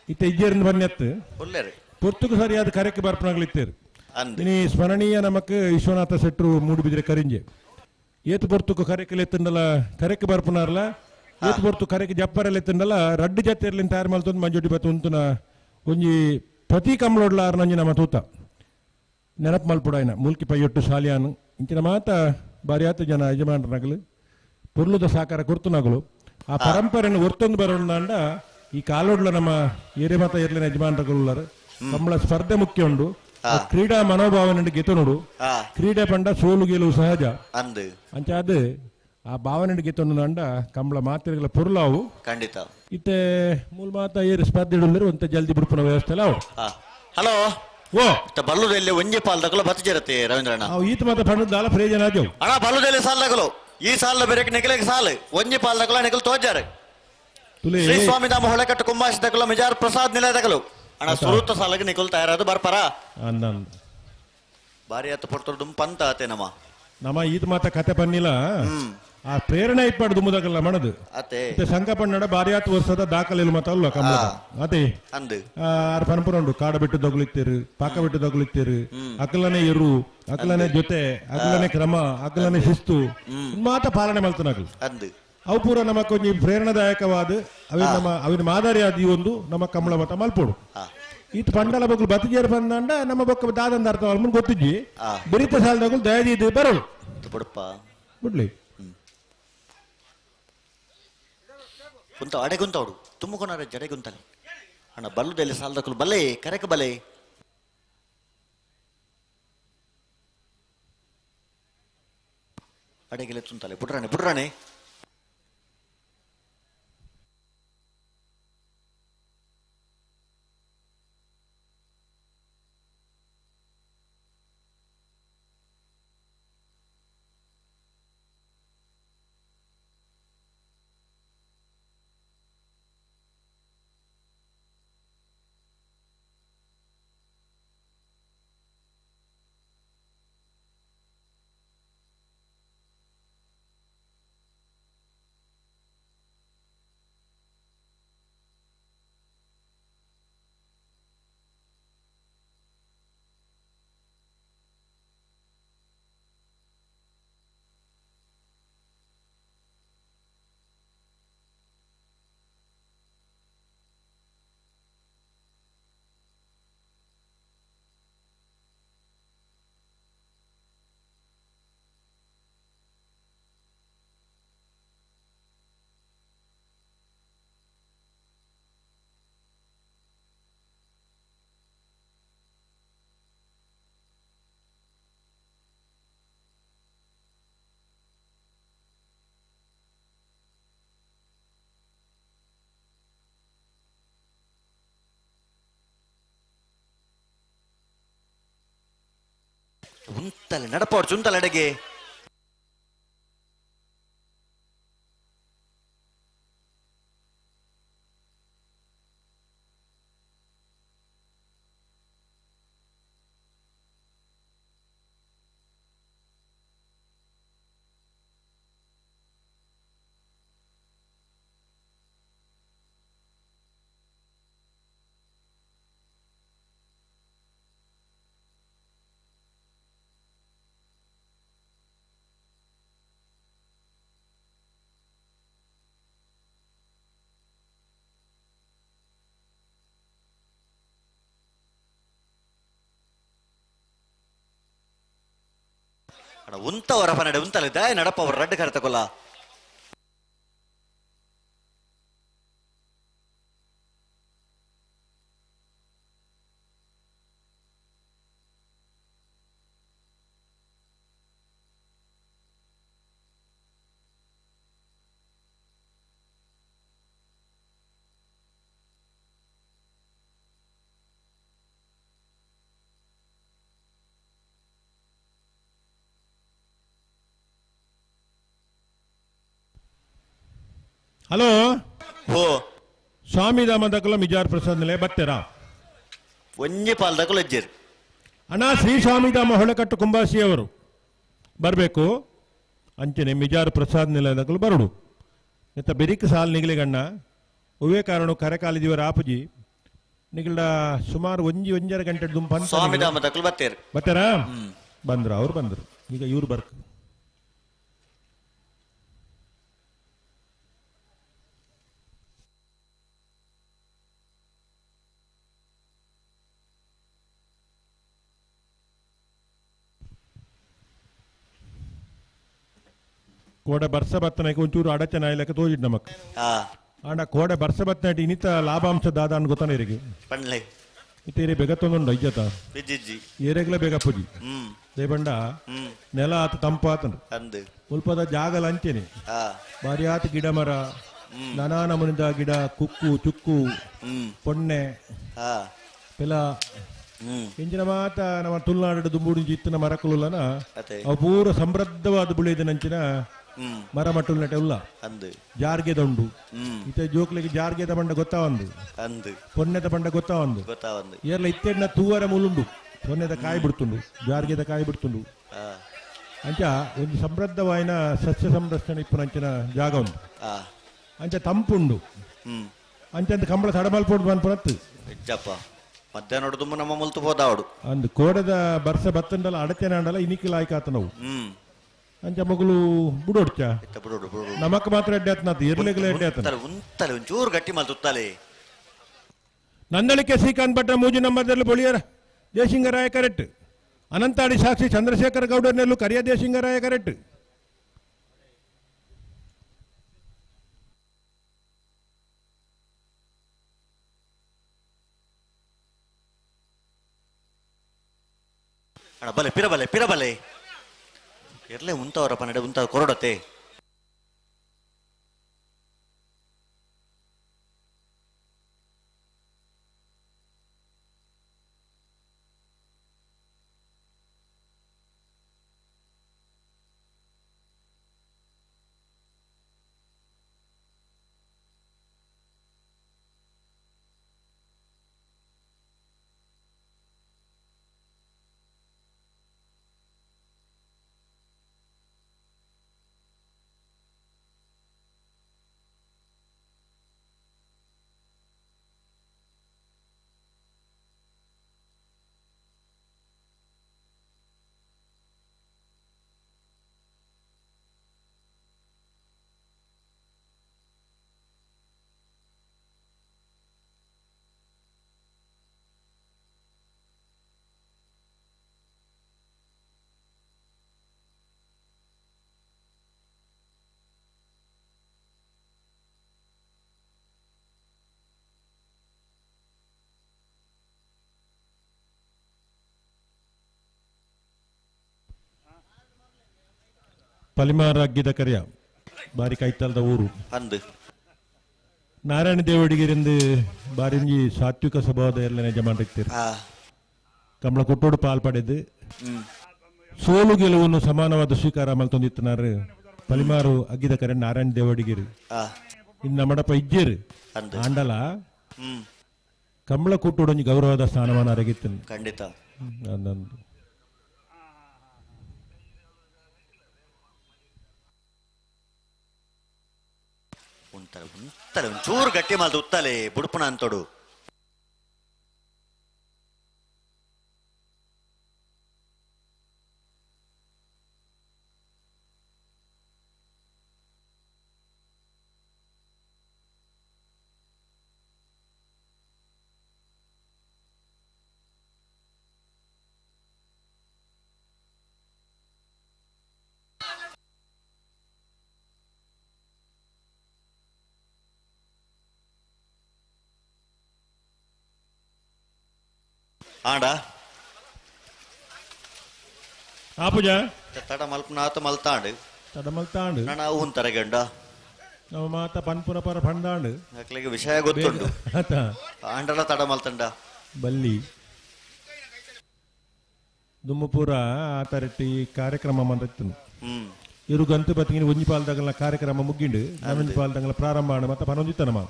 ಇತ್ತ ಇಜ್ಜೇರಿನ ಬನ್ನೆತ್ತು ಪೊರ್ತುಕು ಸರಿಯಾದ ಕರೆಕ್ಕೆ ಬರ್ಪಣಾಗ್ಲಿತ್ತೇರು ಇನಿ ಸ್ಮರಣೀಯ ನಮಕ್ ವಿಶ್ವನಾಥ ಶೆಟ್ರು ಮೂಡುಬಿದ್ರೆ ಕರಿಂಜೆ ಏತು ಪೊರ್ತುಕು ಕರೆಕೆಲ್ಲ ಎತ್ತಂಡಲ್ಲ ಕರೆಕ್ಕೆ ಬರ್ಪನಾರಲ್ಲ ಏತು ಪೊರ್ತು ಕರೆಕ್ಕೆ ಜಪ್ಪರೆಲ್ಲ ಎತ್ತಂಡಲ್ಲ ರಡ್ಡು ಜತ್ತೆರ್ಲಿನ ತಯಾರು ಮಲ್ತೊಂದು ಮಂಜೊಡ್ಡಿ ಬತ್ತು ಉಂತುನ ಒಂಜಿ ಪ್ರತಿ ಕಂಬಳೊಡ್ಲಾರ ನಂಜಿ ನಮ್ಮ ತೂತ ನೆನಪು ಮಲ್ಪುಡಾಯ್ನ ಮುಲ್ಕಿ ಪೈಯೊಟ್ಟು ಶಾಲಿಯಾನು ಇಂಚಿನ ಮಾತ ಬಾರಿ ಆತ ಜನ ಯಜಮಾನರನಗಲು ಪೊರ್ಲುದ ಸಾಕಾರ ಕೊರ್ತುನಗಳು ಆ ಪರಂಪರೆಯನ್ನು ಒರ್ತೊಂದು ಬರೋಣ ಈ ಕಾಲೋಡ್ಲ ನಮ್ಮ ಏರೆ ಮತ ಇರ್ಲಿನ ಯಜಮಾನರುಗಳು ಕಂಬಳ ಸ್ಪರ್ಧೆ ಮುಖ್ಯ ಉಂಡು ಕ್ರೀಡಾ ಮನೋಭಾವನೆ ಗೆತನುಡು ಕ್ರೀಡೆ ಪಂಡ ಸೋಲು ಗೆಲುವು ಸಹಜ ಅಂಚಾದ ಆ ಭಾವನೆ ಗೆತನು ಅಂಡ ಕಂಬಳ ಮಾತಿರಗಳ ಪೊರ್ಲಾವು ಖಂಡಿತ ಇತ್ತೆ ಮೂಲ ಮಾತ ಏರು ಸ್ಪರ್ಧೆ ಒಂತ ಜಲ್ದಿ ಬಿಡ್ಪುನ ವ್ಯವಸ್ಥೆ ಅಲ್ಲ ಹಲೋ ಓ ಬಲ್ಲುದಲ್ಲಿ ಒಂಜೆ ಪಾಲ್ದಗಳು ಬತ್ತು ಜರತ್ತೆ ರವೀಂದ್ರಣ್ಣ ಈತ ಮಾತ ಪಂಡದಾಲ ಪ್ರಯೋಜನ ಆಜವು ಅಣ್ಣ ಬಲ್ಲುದಲ್ಲಿ ಸಾಲಗಳು ಈ ಸಾಲ ಬೇರೆ ನೆಗಲಿಗೆ ಸಾಲು ಒಂಜಿ ಪಾಲ್ದಗಳ ನೆಗಲು ತೋಜಾರೆ ಶ್ರೀ ಸ್ವಾಮಿ ಧಾಮ ಹೊಳೆಕಟ್ಟು ಕುಂಭಾಶಿದಗಳು ಮಿಜಾರ್ ಪ್ರಸಾದ್ ನಿಲಯದಗಳು ಅಣ್ಣ ಸುರೂತ ಸಾಲಗೆ ನಿಕಲ್ ತಯಾರಾದ ಬರ್ಪಾರ ಬಾರಿ ಹತ್ತು ಪಡ್ತೊಡ್ದು ಪಂತ ಆತೆ ನಮ್ಮ ಈತ ಮಾತ ಕತೆ ಪನ್ನಿಲ್ಲ ಆ ಪ್ರೇರಣೆ ಇಪ್ಪಾಡು ದುಮ್ಮದಗಲ್ಲ ಮಣದು ಅತೆ ಸಂಘ ಪನ್ನಡ ಬಾರಿ ಹತ್ತು ವರ್ಷದ ದಾಖಲೆ ಮತ ಅಲ್ವಾ ಕಮ್ಮ ಅದೇ ಅಂದು ಆರು ಪನಪುರ ಉಂಡು ಕಾಡ ಬಿಟ್ಟು ತಗುಲಿತ್ತೀರು ಪಾಕ ಬಿಟ್ಟು ತಗುಲಿತ್ತೀರು ಅಕಲನೆ ಎರು ಅಕಲನೆ ಜೊತೆ ಅಕಲನೆ ಕ್ರಮ ಅಕಲನೆ ಶಿಸ್ತು ಮಾತ ಪಾಲನೆ ಮಲ್ತನಾಗಲು ಅಂದು ಅವು ಪೂರ ನಮಕ್ ಕೊಂಚ ಪ್ರೇರಣಾದಾಯಕವಾದ ಅವಿನ ಮಾದರಿ ಆದಿ ಒಂದು ನಮ್ಮ ಕಮಲ ಮತ ಮಲ್ಪೋಡು ಈತ ಪಂಡಲ ಬಗ್ಲು ಬತ್ತಿಜೇರು ಬಂದಂಡ ನಮ್ಮ ಬೊಕ್ಕ ದಾದಂದ ಅರ್ಥ ಮುಂದೆ ಗೊತ್ತಿಜ್ಜಿ ಬೆರಿತ ಸಾಲದಾಗಲು ದಯದಿ ಇದು ಬರೋಳು ಬಿಡ್ಲಿ ಕುಂತ ಅಡೆಗುಂತವಡು ತುಂಬಕೊಂಡ ಜಡೆಗುಂತಲೆ ಅಣ್ಣ ಬಲ್ಲುದಲ್ಲಿ ಸಾಲದಕ್ಕಲು ಬಲೆ ಕರೆಕ ಬಲೆ ಅಡೆಗೆಲೆ ತುಂತಲೆ ಬುಡ್ರಾಣೆ ಉಂತಲೆ ನಡಪೋಡು ಚುಂತಲೆ ಅಡೆಗೆ ಅಡ ಉಂತ ಅವರ ಪನಡೆ ಉಂತಲ್ಲ ದಾಯ ನಡಪ ಅವ್ರ ರಡ್ಡು ಕರೆ ತಗೊಲ್ಲ. ಹಲೋ ಓ ಸ್ವಾಮಿ ದಾಮದಕಲ ಮಿಜಾರ್ ಪ್ರಸಾದ್ ನಿಲಯ ಬತ್ತೆರಾ ಒಂಜಿ ಪಾಲ್ದಕ್ಕೂ ಲಜ್ಜೇರು ಅಣ್ಣ ಶ್ರೀ ಸ್ವಾಮಿಧಾಮ ಹೊಳೆಕಟ್ಟು ಕುಂಬಾಸಿಯವರು ಬರಬೇಕು ಅಂಚನೆ ಮಿಜಾರ್ ಪ್ರಸಾದ್ ನಿಲಯದಕ್ಕಲು ಬರಡು ಎತ್ತ ಬೆರಿಕ್ ಸಾಲ್ ನಿಗಲಿಗಣ್ಣ ಒವೇ ಕಾರಣ ಕರೆ ಕಾಲಿದಿವರ ಆಪುಜಿ ನಿಗಲ ಸುಮಾರು ಒಂಜರ ಗಂಟೆ ದುಂಪ ಸ್ವಾಮಿಧಾಮದಕ್ಕೂ ಬತ್ತೇರು ಬತ್ತಾರಾ ಬಂದ್ರು ಅವ್ರು ಬಂದರು ಈಗ ಇವ್ರು ಬರ್ಕ ಕೋಡೆ ಬರ್ಸ ಬತ್ತನಕ್ಕೆ ಒಂಚೂರು ಅಡಚಣೆ ಆಯ್ಲಕ್ಕೆ ತೋಜಿಡ್ ನಮಕ್ ಆಂಡ ಕೋಡೆ ಬರ್ಸ ಬತ್ತನಟ್ಟು ಇನಿತ ಲಾಭಾಂಶ ದಾದ ಅನ್ ಗೊತ್ತಾನ ಇರಿಗೆ ಪಂಡ್ಲೆ ಇತ್ತೇರಿ ಬೆಗತ್ತೊಂದುಂಡು ಐಜತ ಬಿಜ್ಜಿಜ್ಜಿ ಏರೆಗ್ಲ ಬೇಗ ಪುಜಿ ದೇಬಂಡ ನೆಲ ಆತ ತಂಪು ಆತನು ಅಂದು ಸ್ವಲ್ಪದ ಜಾಗಲ ಅಂಚೆನೆ ಬಾರಿ ಆತ ಗಿಡ ಮರ ನಾನಾ ನಮೂನಿದ ಗಿಡ ಕುಕ್ಕು ಚುಕ್ಕು ಪೊಣ್ಣೆ ಪೆಲ ಎಂಜಿನ ಮಾತ ನಮ್ಮ ತುಳುನಾಡು ದುಂಬುಡಿ ಜಿತ್ತಿನ ಮರಕುಲನ ಅವು ಪೂರ ಸಮೃದ್ಧವಾದ ಬುಳಿದ ನಂಚಿನ ಮರ ಮಟ್ಟುಲ್ ನಟೆ ಉಲ್ಲ ಅಂದು ಜಾರ್ಗೆದ ಉಂಡು ಇತ ಜೋಕ್ಲಿಗೆ ಜಾರ್ಗೆದ ಬಂಡ ಗೊತ್ತಾವಂದು ಅಂದು ಪೊನ್ನೆದ ಬಂಡ ಗೊತ್ತಾವಂದು ಗೊತ್ತಾವಂದು ಏರ್ಲ ಇತ್ತೆಡ್ನ ತೂವರ ಮೂಲುಂಡು ಪೊನ್ನೆದ ಕಾಯಿ ಬಿಡ್ತುಂಡು ಜಾರ್ಗೆದ ಕಾಯಿ ಬಿಡ್ತುಂಡು ಅಂಚ ಒಂದು ಸಮೃದ್ಧವಾಯಿನ ಸಸ್ಯ ಸಂರಕ್ಷಣೆ ಇಪ್ಪುನಂಚಿನ ಜಾಗ ಉಂಟು ಅಂಚ ತಂಪುಂಡು ಅಂಚಂತ ಕಂಬಳ ಸಡಮಲ್ಪೋಡು ಬಂದ್ಪುನತ್ತು ನಿಜಪ್ಪ ಮಧ್ಯಾಹ್ನ ತುಂಬ ನಮ್ಮ ಮುಲ್ತು ಹೋದಾವಡು ಅಂದ್ ಕೋಡದ ಬರ್ಸ ಬತ್ತಂಡಲ ಅಡಚಣೆ ಅಂಡಲ ಇನಿಕಿ ಲಾಯ್ಕಾತ ನಾವು ಅಂಚ ಮಗಳು ಬುಡೋಡ್ಚ ನಮಕ್ ಮಾತ್ರ ಎಡ್ಡೆ ಆತನದು ಇರ್ಲಿಗ್ಲ ಎಡ್ಡೆ ಆತನ ಉಂತಲೆ ಒಂಚೂರು ಗಟ್ಟಿ ಮಲ್ ತುತ್ತಲೆ ನಂದಳಿಕೆ ಶ್ರೀಕಾಂತ್ ಭಟ್ರ ಮೂಜಿ ನಂಬರ್ದಲ್ಲಿ ಬೊಳಿಯರ ದೇಶಿಂಗರಾಯ ಕರೆಕ್ಟ್ ಅನಂತಾಡಿ ಸಾಕ್ಷಿ ಚಂದ್ರಶೇಖರ ಗೌಡರ್ನೆಲ್ಲೂ ಕರಿಯ ದೇಶಿಂಗರಾಯ ಕರೆಕ್ಟ್ ಅಣ್ಣ ಬಲೆ ಪಿರಬಲೆ ಇರ್ಲೇ ಉಂತವರ ಪನ್ನಡೆ ಉಂತ ಕೊರಡತೆ ಪಲಿಮಾರ ಅಗ್ಗಿದ ಕರಿಯ ಬಾರಿ ಕೈತಲ್ದ ಊರು ಅಂದು ನಾರಾಯಣ ದೇವಡಿಗಿರಿಂದ ಬಾರಿಂಜಿ ಸಾತ್ವಿಕ ಸ್ವಭಾವದ ಎಲ್ಲ ಯಜಮಾನಿರ್ತೀರಿ ಕಮಲ ಕೊಟ್ಟೋಡು ಪಾಲ್ಪಡೆದು ಸೋಲು ಗೆಲುವನ್ನು ಸಮಾನವಾದ ಸ್ವೀಕಾರ ಮಲ್ತೊಂದಿತ್ತನಾರು ಪಲಿಮಾರು ಅಗ್ಗಿದ ಕರೆ ನಾರಾಯಣ ದೇವಡಿಗಿರಿ ಇನ್ನು ನಮ್ಮಡಪ್ಪ ಇಜ್ಜೇರು ಆಂಡಲ ಕಮಲ ಕೊಟ್ಟೋಡೊಂಜಿ ಗೌರವದ ಸ್ಥಾನಮಾನ ಅರಗಿತ್ತನು ಖಂಡಿತ ಅಂದಂದು ಉಂತಲೆ ಒಂಚೂರು ಗಟ್ಟಿ ಮಾಲ್ದು ಉತ್ತಲೆ ಬುಡುಪುಣ ಅಂತೋಡು ಆಂಡ ಆಪುಜ ತಡ ಮಲ್ಪನಾತ ಮಲ್ತಾಂಡು ತಡ ಮಲ್ತಾಂಡು ನಾನು ಅವು ತರಗಂಡ ನಮ್ಮ ಮಾತ ಪನ್ಪುರ ಪರ ಪಂಡಾಂಡು ಮಕ್ಕಳಿಗೆ ವಿಷಯ ಗೊತ್ತುಂಟು ಆತ ಆಂಡಲ ತಡ ಮಲ್ತಂಡ ಬಲ್ಲಿ ದುಮ್ಮಪೂರ ಆತರಟ್ಟಿ ಕಾರ್ಯಕ್ರಮ ಮಂದಿತ್ತು ಇವರು ಗಂತು ಬತ್ತಿನ ಒಂಜಿ ಪಾಲ್ದಾಗಲ ಕಾರ್ಯಕ್ರಮ ಮುಗ್ಗಿಂಡು ನಮ್ಮೊಂಜಿ ಪಾಲ್ದಾಗಲ ಪ್ರಾರಂಭ ಆಂಡು ಮತ್ತೆ ಪನೊಂದಿತ್ತನಮ್ಮ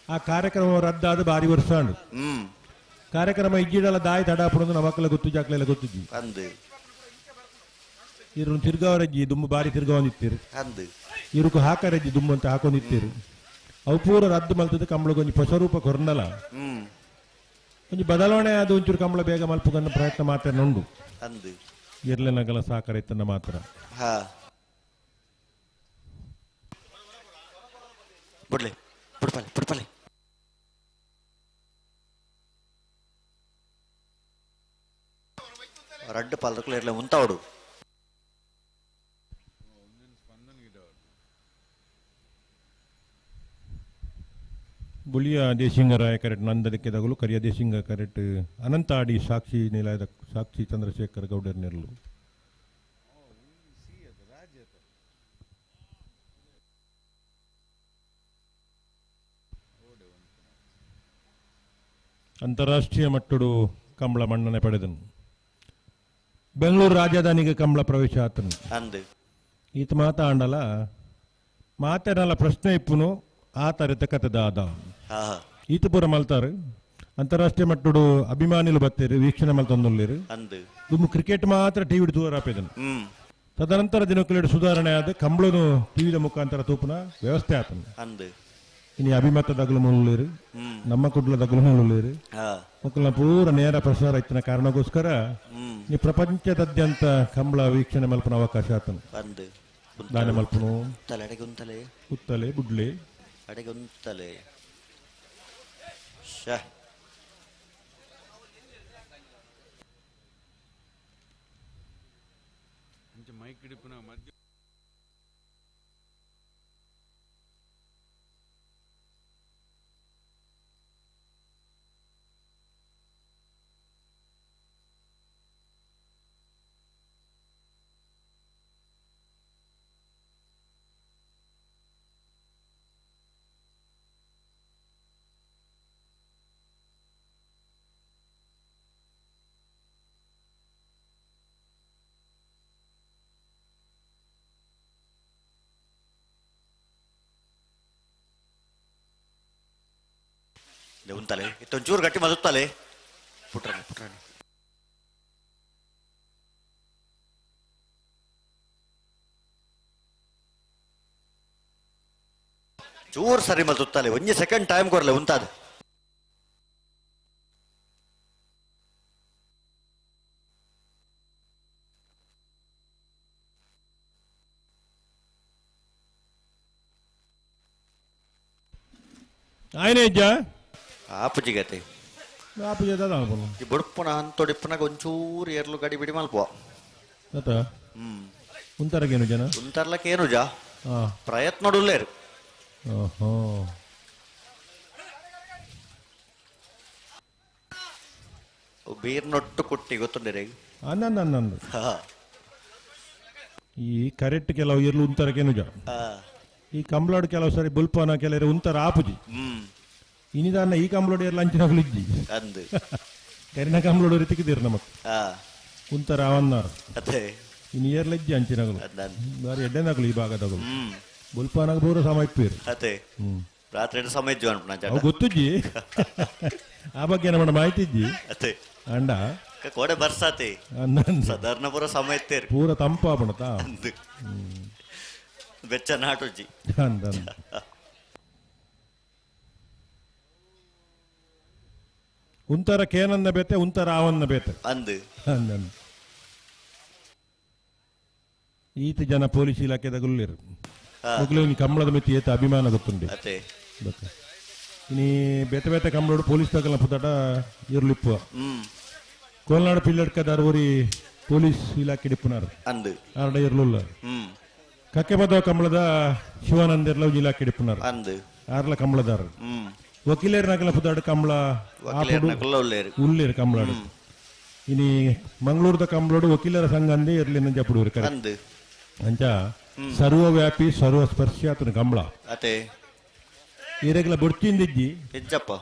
ಆ ಕಾರ್ಯಕ್ರಮ ರದ್ದಾದ ಬಾರಿ ವರ್ಷ ಆಂಡು ಕಾರ್ಯಕ್ರಮ ಇಜ್ಜಿಡಲ್ಲ ದಾಯಿ ತಡಾಪುಣದು ನಮಕ್ಕಳ ಗೊತ್ತು ಜಾಕ್ಲೆಲ್ಲ ಗೊತ್ತಿದ್ವಿ ಅಂದು ಇವ್ರನ್ನ ತಿರ್ಗಾವರಜ್ಜಿ ದುಮ್ಮು ಬಾರಿ ತಿರ್ಗಾವಂದಿತ್ತೀರು ಅಂದು ಇವ್ರಿಗೆ ಹಾಕರಜ್ಜಿ ದುಮ್ಮು ಅಂತ ಹಾಕೊಂಡಿತ್ತೀರು ಅವು ಪೂರ ರದ್ದು ಮಲ್ತದ ಕಂಬಳಕ್ಕೆ ಒಂಜಿ ಹೊಸ ರೂಪ ಕೊರ್ನಲ್ಲ ಒಂಜಿ ಬದಲಾವಣೆ ಆದ ಒಂಚೂರು ಕಂಬಳ ಬೇಗ ಮಲ್ಪಗನ್ನ ಪ್ರಯತ್ನ ಮಾತ್ರ ಉಂಡು ಅಂದು ಇರ್ಲೆನಗಲ ಸಾಕಾರ ಇತ್ತನ್ನ ಮಾತ್ರ ಹಾ ಬಿಡ್ಲಿ ಬಿಡ್ಪಲೆ ಬಿಡ್ಪಲೆ ರಡ್ಡು ಪಾಲದಕ್ಕೂ ಇರ್ಲಿ ಮುಂತಾವಡು ಬುಲಿಯ ದೇಶಿಂಗರಾಯ ಕರೆಟ್ ನಂದಲಿಕ್ಕೆದಗಲು ಕರಿಯ ದೇಶಿಂಗ ಕರೆಟ್ ಅನಂತಾಡಿ ಸಾಕ್ಷಿ ನಿಲಯದ ಸಾಕ್ಷಿ ಚಂದ್ರಶೇಖರ್ ಗೌಡರ್ ನೆರಳು ಅಂತಾರಾಷ್ಟ್ರೀಯ ಮಟ್ಟಡು ಕಂಬಳ ಮನ್ನಣೆ ಪಡೆದನು ಬೆಂಗಳೂರು ರಾಜಧಾನಿಗೆ ಕಂಬಳ ಪ್ರವೇಶ ಆತನು ಅಂದು ಈತ ಮಾತಾಂಡಲ ಮಾತೇನಲ್ಲ ಪ್ರಶ್ನೆ ಇಪ್ಪುನು ಆ ತರತ ಕಥದಾದ ಹಾ ಈತ ಪೂರ ಮಲ್ತಾರೆ ಅಂತಾರಾಷ್ಟ್ರೀಯ ಮಟ್ಟಡು ಅಭಿಮಾನಿಗಳು ಬತ್ತೇರು ವೀಕ್ಷಣೆ ಮಲ್ತೊಂದುಲ್ಲೇರು ಅಂದು ದುಮ್ಮು ಕ್ರಿಕೆಟ್ ಮಾತ್ರ ಟಿವಿ ದೂರ ಆಪೇದನು ತದನಂತರ ದಿನಕ್ಕೆರಡು ಸುಧಾರಣೆ ಆದ ಕಂಬಳನು ಟಿವಿದ ಮುಖಾಂತರ ತೂಪನ ವ್ಯವಸ್ಥೆ ಆತನು ಅಂದು ಇನಿ ಅಭಿಮತದಾಗಲು ಮುಳ್ಳುಲೇರು ನಮ್ಮ ಕುಡ್ಲದಾಗಲು ಮುಳ್ಳುಲೇರು ಹಾ ಮಕ್ಕಳನ್ನ ಪೂರ ನೇರ ಪ್ರಸಾರ ಇತ್ತಿನ ಕಾರಣಕ್ಕೋಸ್ಕರ ಈ ಪ್ರಪಂಚದಾದ್ಯಂತ ಕಂಬಳ ವೀಕ್ಷಣೆ ಮಲ್ಪನ ಅವಕಾಶ ಆತನು ಅಂದು ದಾನೆ ಮಲ್ಪನು ತಲೆ ಅಡೆಗುಂತಲೆ ಉತ್ತಲೆ ಬುಡ್ಲೆ ಅಡೆಗುಂತಲೆ ಶ ಉಂತಲೆ ಇತ್ತೊಂಚೂರು ಗಟ್ಟಿ ಮದುತ್ತಲೆ ಪುಟ್ರಾಣಿ ಪುಟ್ರಾಣಿ ಚೂರು ಸರಿ ಮದುತ್ತಲೆ ಒಂಜಿ ಸೆಕೆಂಡ್ ಟೈಮ್ ಕೊರ್ಲೆ ಉಂತಾದ ఆయన ఇజ్జా ಆಪುಜಿಗತೆ ఆపు చేద్దాం అనుకున్నాం ಈ ಬುಡುಪ್ಪನ ಅಂತೊಡಿಪ್ಪನಾಗ ಒಂಚೂರು ಏರ್ಲು ಗಡಿ ಬಿಡಿ ಮಲ್ಪುವ ಅತ್ತ ಉಂತರಗೇನು ಜನ ಉಂತರ್ಲಕ್ಕೇನು ಜಾ ಪ್ರಯತ್ನ ನೋಡುಲ್ಲೇರು ಓಹೋ ಬೀರ್ನೊಟ್ಟು ಕುಟ್ಟಿ ಗೊತ್ತುಂಡಿರೆ ಅನ್ನಂದು ಈ ಕರೆಕ್ಟ್ ಕೆಲವು ಇರ್ಲು ಉಂತರಗೇನು ಜಾ ಈ ಕಂಬ್ಲಾಡ್ ಕೆಲವು ಸರಿ ಬುಲ್ಪನ ಕೆಲವರು ಉಂತರ ಆಪುಜಿ ಇನಿದಾನ ಈ ಕಂಬ್ಲೋಡ್ ಇರ್ಲ ಅಂಚಿನಾಗಲು ಇಜ್ಜಿ ಅಂದು ಕರಿನ ಕಂಬ್ಲೋಡ್ ರೀತಿಗಿದ್ದೀರ ನಮಕ್ ಉಂತರ ಅವನ್ನಾರು ಅದೇ ಇನ್ನು ಇಯರ್ಲ ಇಜ್ಜಿ ಅಂಚಿನಾಗಲು ಬಾರಿ ಎಡ್ಡೆನಾಗಲು ಈ ಭಾಗದಾಗಲು ಬುಲ್ಪನಾಗ ಪೂರ ಸಮಯ ಇಪ್ಪೇರು ಅದೇ ರಾತ್ರಿ ಸಮಯ ಅವು ಗೊತ್ತುಜ್ಜಿ ಆ ಬಗ್ಗೆ ನಮ್ಮ ಮಾಹಿತಿ ಇಜ್ಜಿ ಅದೇ ಅಂಡ ಕೋಡೆ ಬರ್ಸಾತೆ ಸಾಧಾರಣ ಪೂರ ಸಮಯ ಇತ್ತೇರು ಪೂರ ತಂಪಾಪಣತ ಅಂದು ಬೆಚ್ಚ ನಾಟುಜ್ಜಿ ಅಂದ ಉಂತರ ಕೇನನ್ನ ಬೇತೆ ಉಂತರ ಆವನ್ನ ಬೇತೆ ಅಂದು ಅಂದಂದು ಈತ ಜನ ಪೊಲೀಸ್ ಇಲಾಖೆದ ಗುಲ್ಲಿರು ಕಂಬಳದ ಮಿತಿ ಏತ ಅಭಿಮಾನ ಗೊತ್ತುಂಡಿ ಅದೇ ಇನಿ ಬೇತೆ ಬೇತೆ ಕಂಬಳೋಡು ಪೊಲೀಸ್ ತಗಲ ಪುತ್ತಾಟ ಇರ್ಲಿಪ್ಪು ಕೋಲ್ನಾಡು ಪಿಲ್ಲಡ್ಕದಾರ ಊರಿ ಪೊಲೀಸ್ ಇಲಾಖೆ ಡಿಪ್ಪುನಾರು ಅಂದು ಆರ್ಡ ಇರ್ಲಿಲ್ಲ ಕಕ್ಕೆ ಬದವ ಕಂಬಳದ ಶಿವಾನಂದ ಇರ್ಲ ಇಲಾಖೆ ಡಿಪ್ಪುನಾರು ಅಂದು ಆರ್ಲ ಕಂಬಳದಾರ ವಕೀಲರ ನಕಲ ಪುದಾಡು ಕಂಬಳ ವಕೀಲರ್ನಕುಲ್ಲ ಉಳ್ಳೇರು ಉಳ್ಳೇರು ಕಂಬಳಾಡು ಇನಿ ಮಂಗಳೂರದ ಕಂಬಳೋಡು ವಕೀಲರ ಸಂಘ ಅಂದೇ ಇರ್ಲಿ ನಂಜ ಪುಡುವರು ಕರೆ ಅಂದು ಅಂಚ ಸರ್ವವ್ಯಾಪಿ ಸರ್ವಸ್ಪರ್ಶಿ ಆತನ ಕಂಬಳ ಅತೆ ಈರೆಗ್ಲ ಬೊಡ್ಚಿಂದಿಜ್ಜಿ ಹೆಜ್ಜಪ್ಪ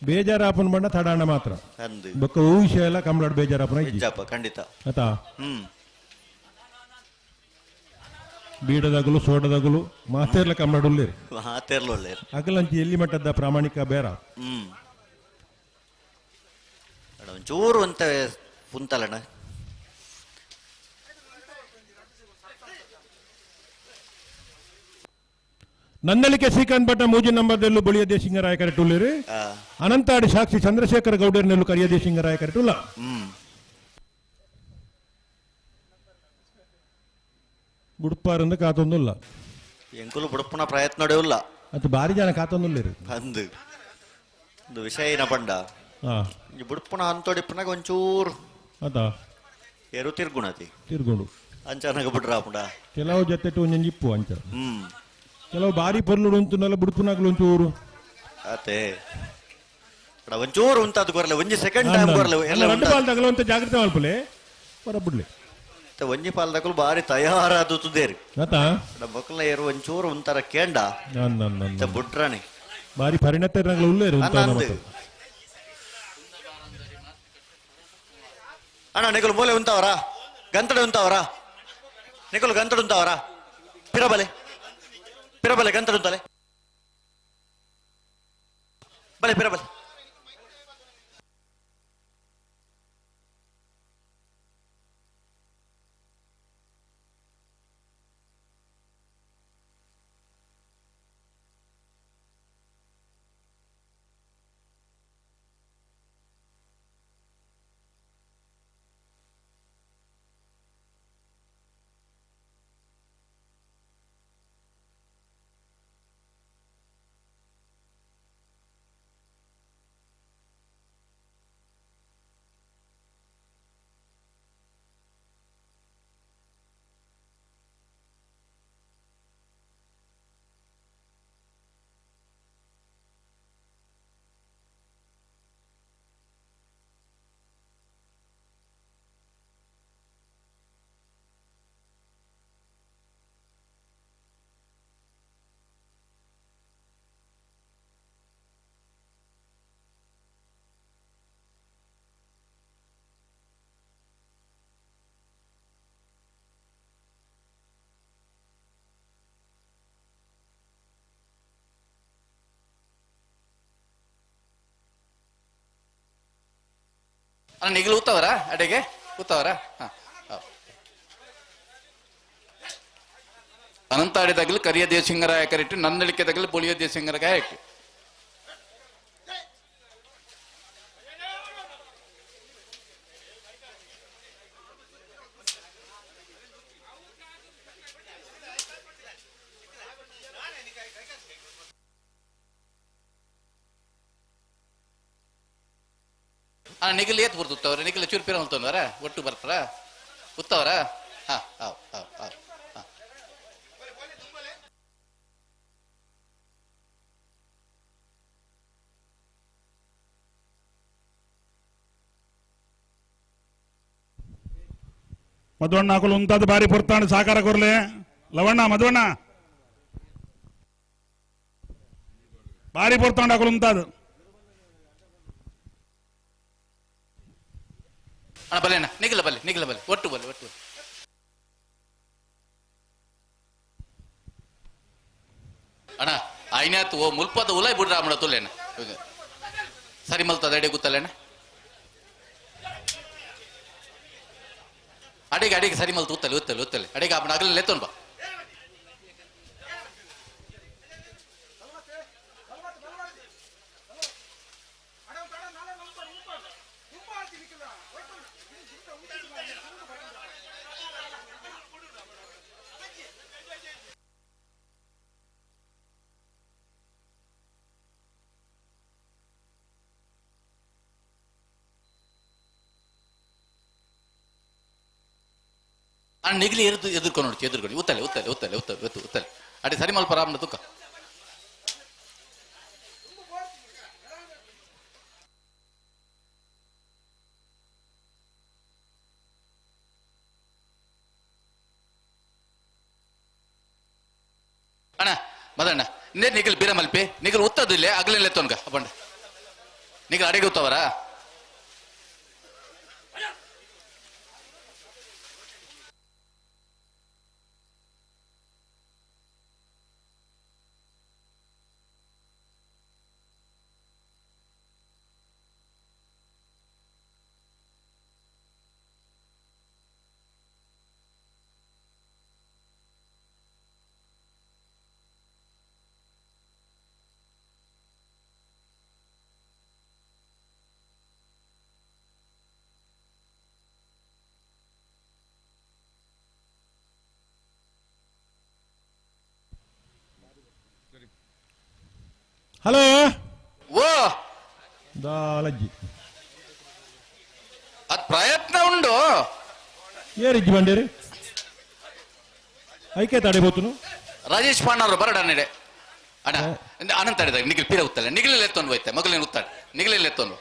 ಬೇಜಾರಾಪನ ಬಣ್ಣ ತಡಾಣ ಮಾತ್ರ ಅಂದು ಬೊಕ್ಕ ಹೂ ವಿಷಯ ಎಲ್ಲ ಕಂಬಳಾಡು ಬೇಜಾರಾಪನ ಇಜ್ಜಿ ಹೆಜ್ಜಪ್ಪ ಖಂಡಿತ ಆತಾ ಹ್ಮ್ ಬೀಡದಾಗಲು ಸೋಡದಾಗಲು ಮಾತೇರ್ಲ ಕಂಬಳಾಡು ಉಳ್ಳೇರು ಮಾತೇರ್ಲು ಒಳ್ಳೇರು ಅಗಲಂಚಿ ಎಲ್ಲಿ ಮಟ್ಟದ ಪ್ರಾಮಾಣಿಕ ಬೇರ ಹ್ಮ್ ಅಣ್ಣ ಒಂಚೂರು ಅಂತ ಕುಂತಲ್ಲಣ್ಣ ನಂದಳಿಕೆ ಶ್ರೀಕಾಂತ್ ಭಟ್ಟ ಮೂಜಿ ನಂಬರ್ದಲ್ಲೂ ಬಳಿಯದೇ ಸಿಂಗರಾಯ ಕರೆಟುಳ್ಳೇರು ಅನಂತಾಡಿ ಸಾಕ್ಷಿ ಚಂದ್ರಶೇಖರ ಗೌಡರ್ನಲ್ಲೂ ಕರಿಯದೇ ಸಿಂಗರಾಯ ಕರೆಟುಲ್ಲ ಹ್ಮ್ ಬುಡ್ಪಾರಂದ ಕಾತೊಂದುಲ್ಲ ಎಂಕುಲು ಬುಡಪ್ಪನ ಪ್ರಯತ್ನ ಇಲ್ಲ ಅದು ಭಾರಿ ಜನ ಕಾತೊಂದುಲ್ಲೇರು ಅಂದು ಒಂದು ವಿಷಯ ಏನ ಪಂಡ ಹಾ ಈ ಬುಡಪ್ಪನ ಅಂತೋಡಿಪ್ಪನಾಗ ಒಂಚೂರು ಆತಾ ಏರು ತಿರ್ಗುಣತಿ ತಿರ್ಗೊಂಡು ಅಂಚನಾಗ ಬಿಡ್ರಾಪುಡ ಕೆಲವು ಜೊತೆ ಒಂಜಿಪ್ಪು ಅಂಚ ಹ್ಮ್ ಕೆಲವು ಬಾರಿ ಪರ್ಲುಡು ಉಂಟುನಲ್ಲ ಬುಡ್ಪುನಾಗ್ಲು ಒಂಚೂರು ಅತೆ ಅಡ ಒಂಚೂರು ಉಂತಾದ ಕೊರಲೆ ಒಂಜಿ ಸೆಕೆಂಡ್ ಟೈಮ್ ಕೊರಲೆ ಎಲ್ಲ ರೆಡ್ ಬಾಲ್ ತಗಲುವಂತ ಜಾಗ್ರತೆ ಮಲ್ಪಲೆ ಹೊರಬಿಡ್ಲಿ ಒಂಜಿ ಪಾಲ್ದಕ್ಕೂ ಬಾರಿ ತಯಾರಾದು ತುದೇರಿ ಆತಾ ಬೊಕ್ಕಲ ಏರು ಒಂಚೂರು ಒಂಥರ ಕೇಂಡ ಬುಟ್ರಾಣಿ ಬಾರಿ ಪರಿಣತಗಳು ಉಳ್ಳೇರು ಅಂದು ಅಣ್ಣ ನಿಕಲು ಮೂಲೆ ಉಂತಾವರಾ ಗಂತಡೆ ಉಂತಾವರಾ ನಿಕಲು ಗಂತಡು ಉಂತಾವರಾ ಪಿರಬಲೆ ಪಿರಬಲೆ ಗಂತಡು ಉಂತಲೆ ಬಲೆ ಪಿರಬಲೆ ನಿಗಲು ಕೂತವರ ಅಡೆಗೆ ಕೂತವರ ಅನಂತಾಡಿ ತಗಲು ಕರಿಯ ದೇವಸಿಂಗರಾಯ ಕರೆಕ್ಟ್ ನಂದಳಿಕೆ ತಗಲು ಬೊಳಿಯ ದೇವಸಿಂಗರಾಯ ಇಟ್ಟು ನಿಗಲ್ ಏತ್ ಬರ್ತವ್ರ ನಿಗಲ್ ಚೂರ್ಪಿರ ಅಂತಂದ್ರ ಒಟ್ಟು ಬರ್ತಾರ ಕೂತವ್ರ ಹಾ ಹಾ ಹಾ ಹಾ ಮಧುವಣ್ಣ ಹಾಕಲು ಉಂತಾದ ಬಾರಿ ಪೊರ್ತಾಂಡು ಸಾಕಾರ ಕೊರ್ಲೆ ಲವಣ್ಣ ಮಧುವಣ್ಣ ಬಾರಿ ಪೊರ್ತಾಂಡು ಹಾಕಲು ಉಂತಾದು ಅಣ್ಣ ಬಲ್ಲೆ ಅಣ್ಣ ನಿಗಲ ಬಲ್ಲೆ ಒಟ್ಟು ಬಲ್ಲೆ ಅಣ್ಣ ಐನಾತ್ ಓ ಮುಲ್ಪದ ಉಲಾಯ್ ಬಿಡ್ರ ಅಮ್ಮ ತುಲ್ಲೇನ ಸರಿ ಮಲ್ತದ ಅಡೆ ಗೊತ್ತಲ್ಲೇನ ಅಡಿಗೆ ಸರಿ ಮಲ್ತು ಉತ್ತಲೆ ಅಡಿಗೆ ಅಪ್ಪನ ಅಗಲ ಲೆತ್ತೋನ್ ಬಾ ನಿಗಲಿ ಎದುರ್ಕೊಂಡು ಉತ್ತಲೆ ಅಡಿ ಸರಿ ಮಲ್ಪ ರಾಮನ ತುಕ್ಕ ಅಣ್ಣ ಮದಣ್ಣ ನೇ ನಿಖಿಲ್ ಬೀರ ಮಲ್ಪಿ ನಿಖಿಲ್ ಉತ್ತದು ಇಲ್ಲೇ ಅಗಲಿಲ್ಲ ತೊನ್ಗ ಬಂಡ ನಿಖಿಲ್ ಅಡಿಗೆ ಉತ್ತವರ ಹಲೋ ಓ ದಾಲಜ್ಜಿ ಅದ್ ಪ್ರಯತ್ನ ಉಂಡು ಏರಿಜ್ಜಿ ಬಂಡೇರಿ ಐಕೆ ತಡೆಬೋತುನು ರಾಜೇಶ್ ಪಾಂಡವರು ಬರಡ ನೆಡೆ ಅಣ್ಣ ಅನಂತ ಅಡಿದಾಗ ನಿಖಿಲ್ ಪೀರ ಉತ್ತಲ್ಲ ನಿಖಿಲ್ ಎತ್ತೊಂದು ಹೋಯ್ತೆ ಮಗಲೇನು ಉತ್ತಾಳೆ ನಿಖಿಲ್ ಎತ್ತೊಂದು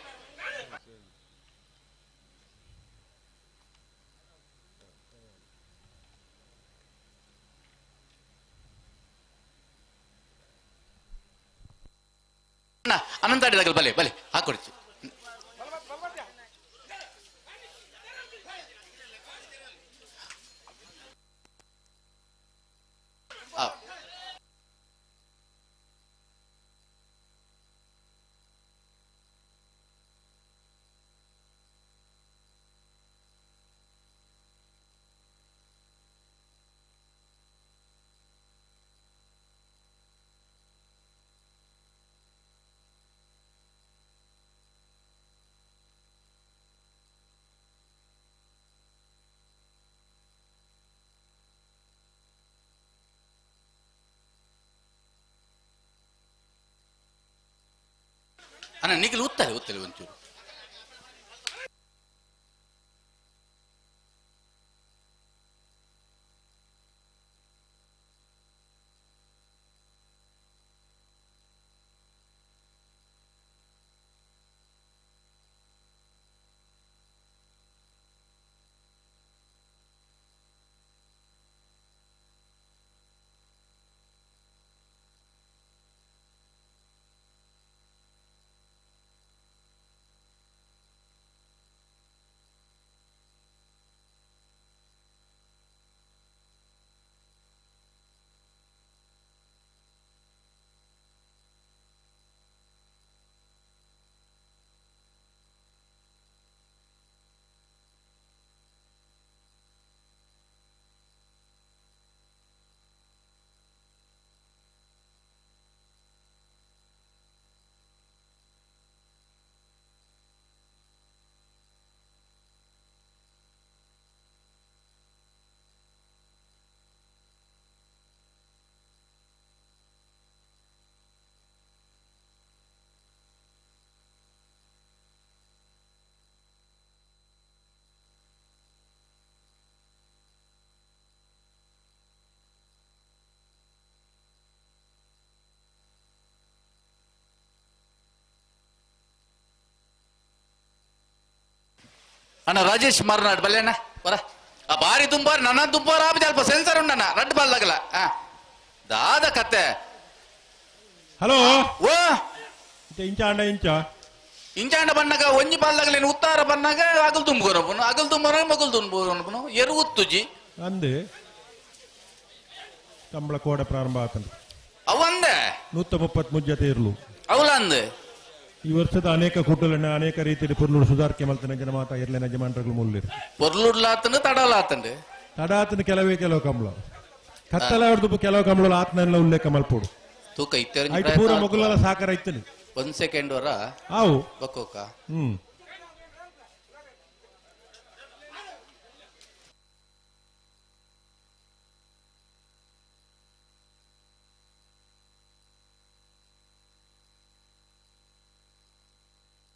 ಅನಂತ ಅಡಿದಾಗ ಬಲೆ ಬಲೆ ಹಾಕೊಡ್ತಿ ಅಣ್ಣ ನಿಖಿಲ್ ಉತ್ತಲೆ ಉತ್ತಲೆ ಒಂಚೂರು ಅಣ್ಣ ರಾಜೇಶ್ ಮಾರ್ನಾಡ್ ಬಲ್ಲೆ ಅಣ್ಣ ಬರ ಆ ಬಾರಿ ದುಂಬಾರಿ ನನ್ನ ದುಂಬಾರ ಆಬಿದೆ ಅಲ್ಪ ಸೆನ್ಸರ್ ಉಂಡಣ್ಣ ರಡ್ ಬಾಲ್ದಾಗಲ್ಲ ದಾದ ಕತ್ತೆ ಹಲೋ ಓ ಇಂಚ ಅಂಡ ಇಂಚ ಇಂಚಾಂಡ ಬಣ್ಣಗ ಒಂಜಿ ಬಾಲ್ದಾಗಲೇನು ಉತ್ತಾರ ಬಣ್ಣಗ ಅಗಲ್ ತುಂಬೋರಪ್ಪನು ಅಗಲ್ ತುಂಬೋರ ಮಗಲ್ ತುಂಬೋರಪ್ಪನು ಎರು ಉತ್ತುಜಿ ಅಂದೆ ಕಂಬಳ ಕೋಡ ಪ್ರಾರಂಭ ಆತಂತ ಅವಂದೆ 133 ಇರ್ಲು ಅವಲ ಅಂದೆ ಈ ವರ್ಷದ ಅನೇಕ ಕೂಟಲನ್ನ ಅನೇಕ ರೀತಿಯಲ್ಲಿ ಪುರ್ಲೂರು ಸುಧಾರಿಕೆ ಮಲ್ತನ ಜನಮಾತ ಇರ್ಲಿನ ಯಜಮಾನರುಗಳು ಮುಲ್ಲಿರು ಪೊರ್ಲುಡ್ಲಾತಂಡು ತಡಲಾತಂಡು ತಡಾತನ ಕೆಲವು ಕಂಬಳ ಕತ್ತಲ ಹೊಡೆದು ಕೆಲವು ಕಂಬಳ ಆತ್ನೆಲ್ಲ ಉಲ್ಲೇಖ ಮಲ್ಪೋಡು ತೂಕ ಇತ್ತೆರಡು ಐದು ಪೂರ ಮೊಗಲ ಸಾಕಾರ ಇತ್ತನಿ 1 ಸೆಕೆಂಡ್ ವರ ಆವು ಬಕ್ಕೋಕ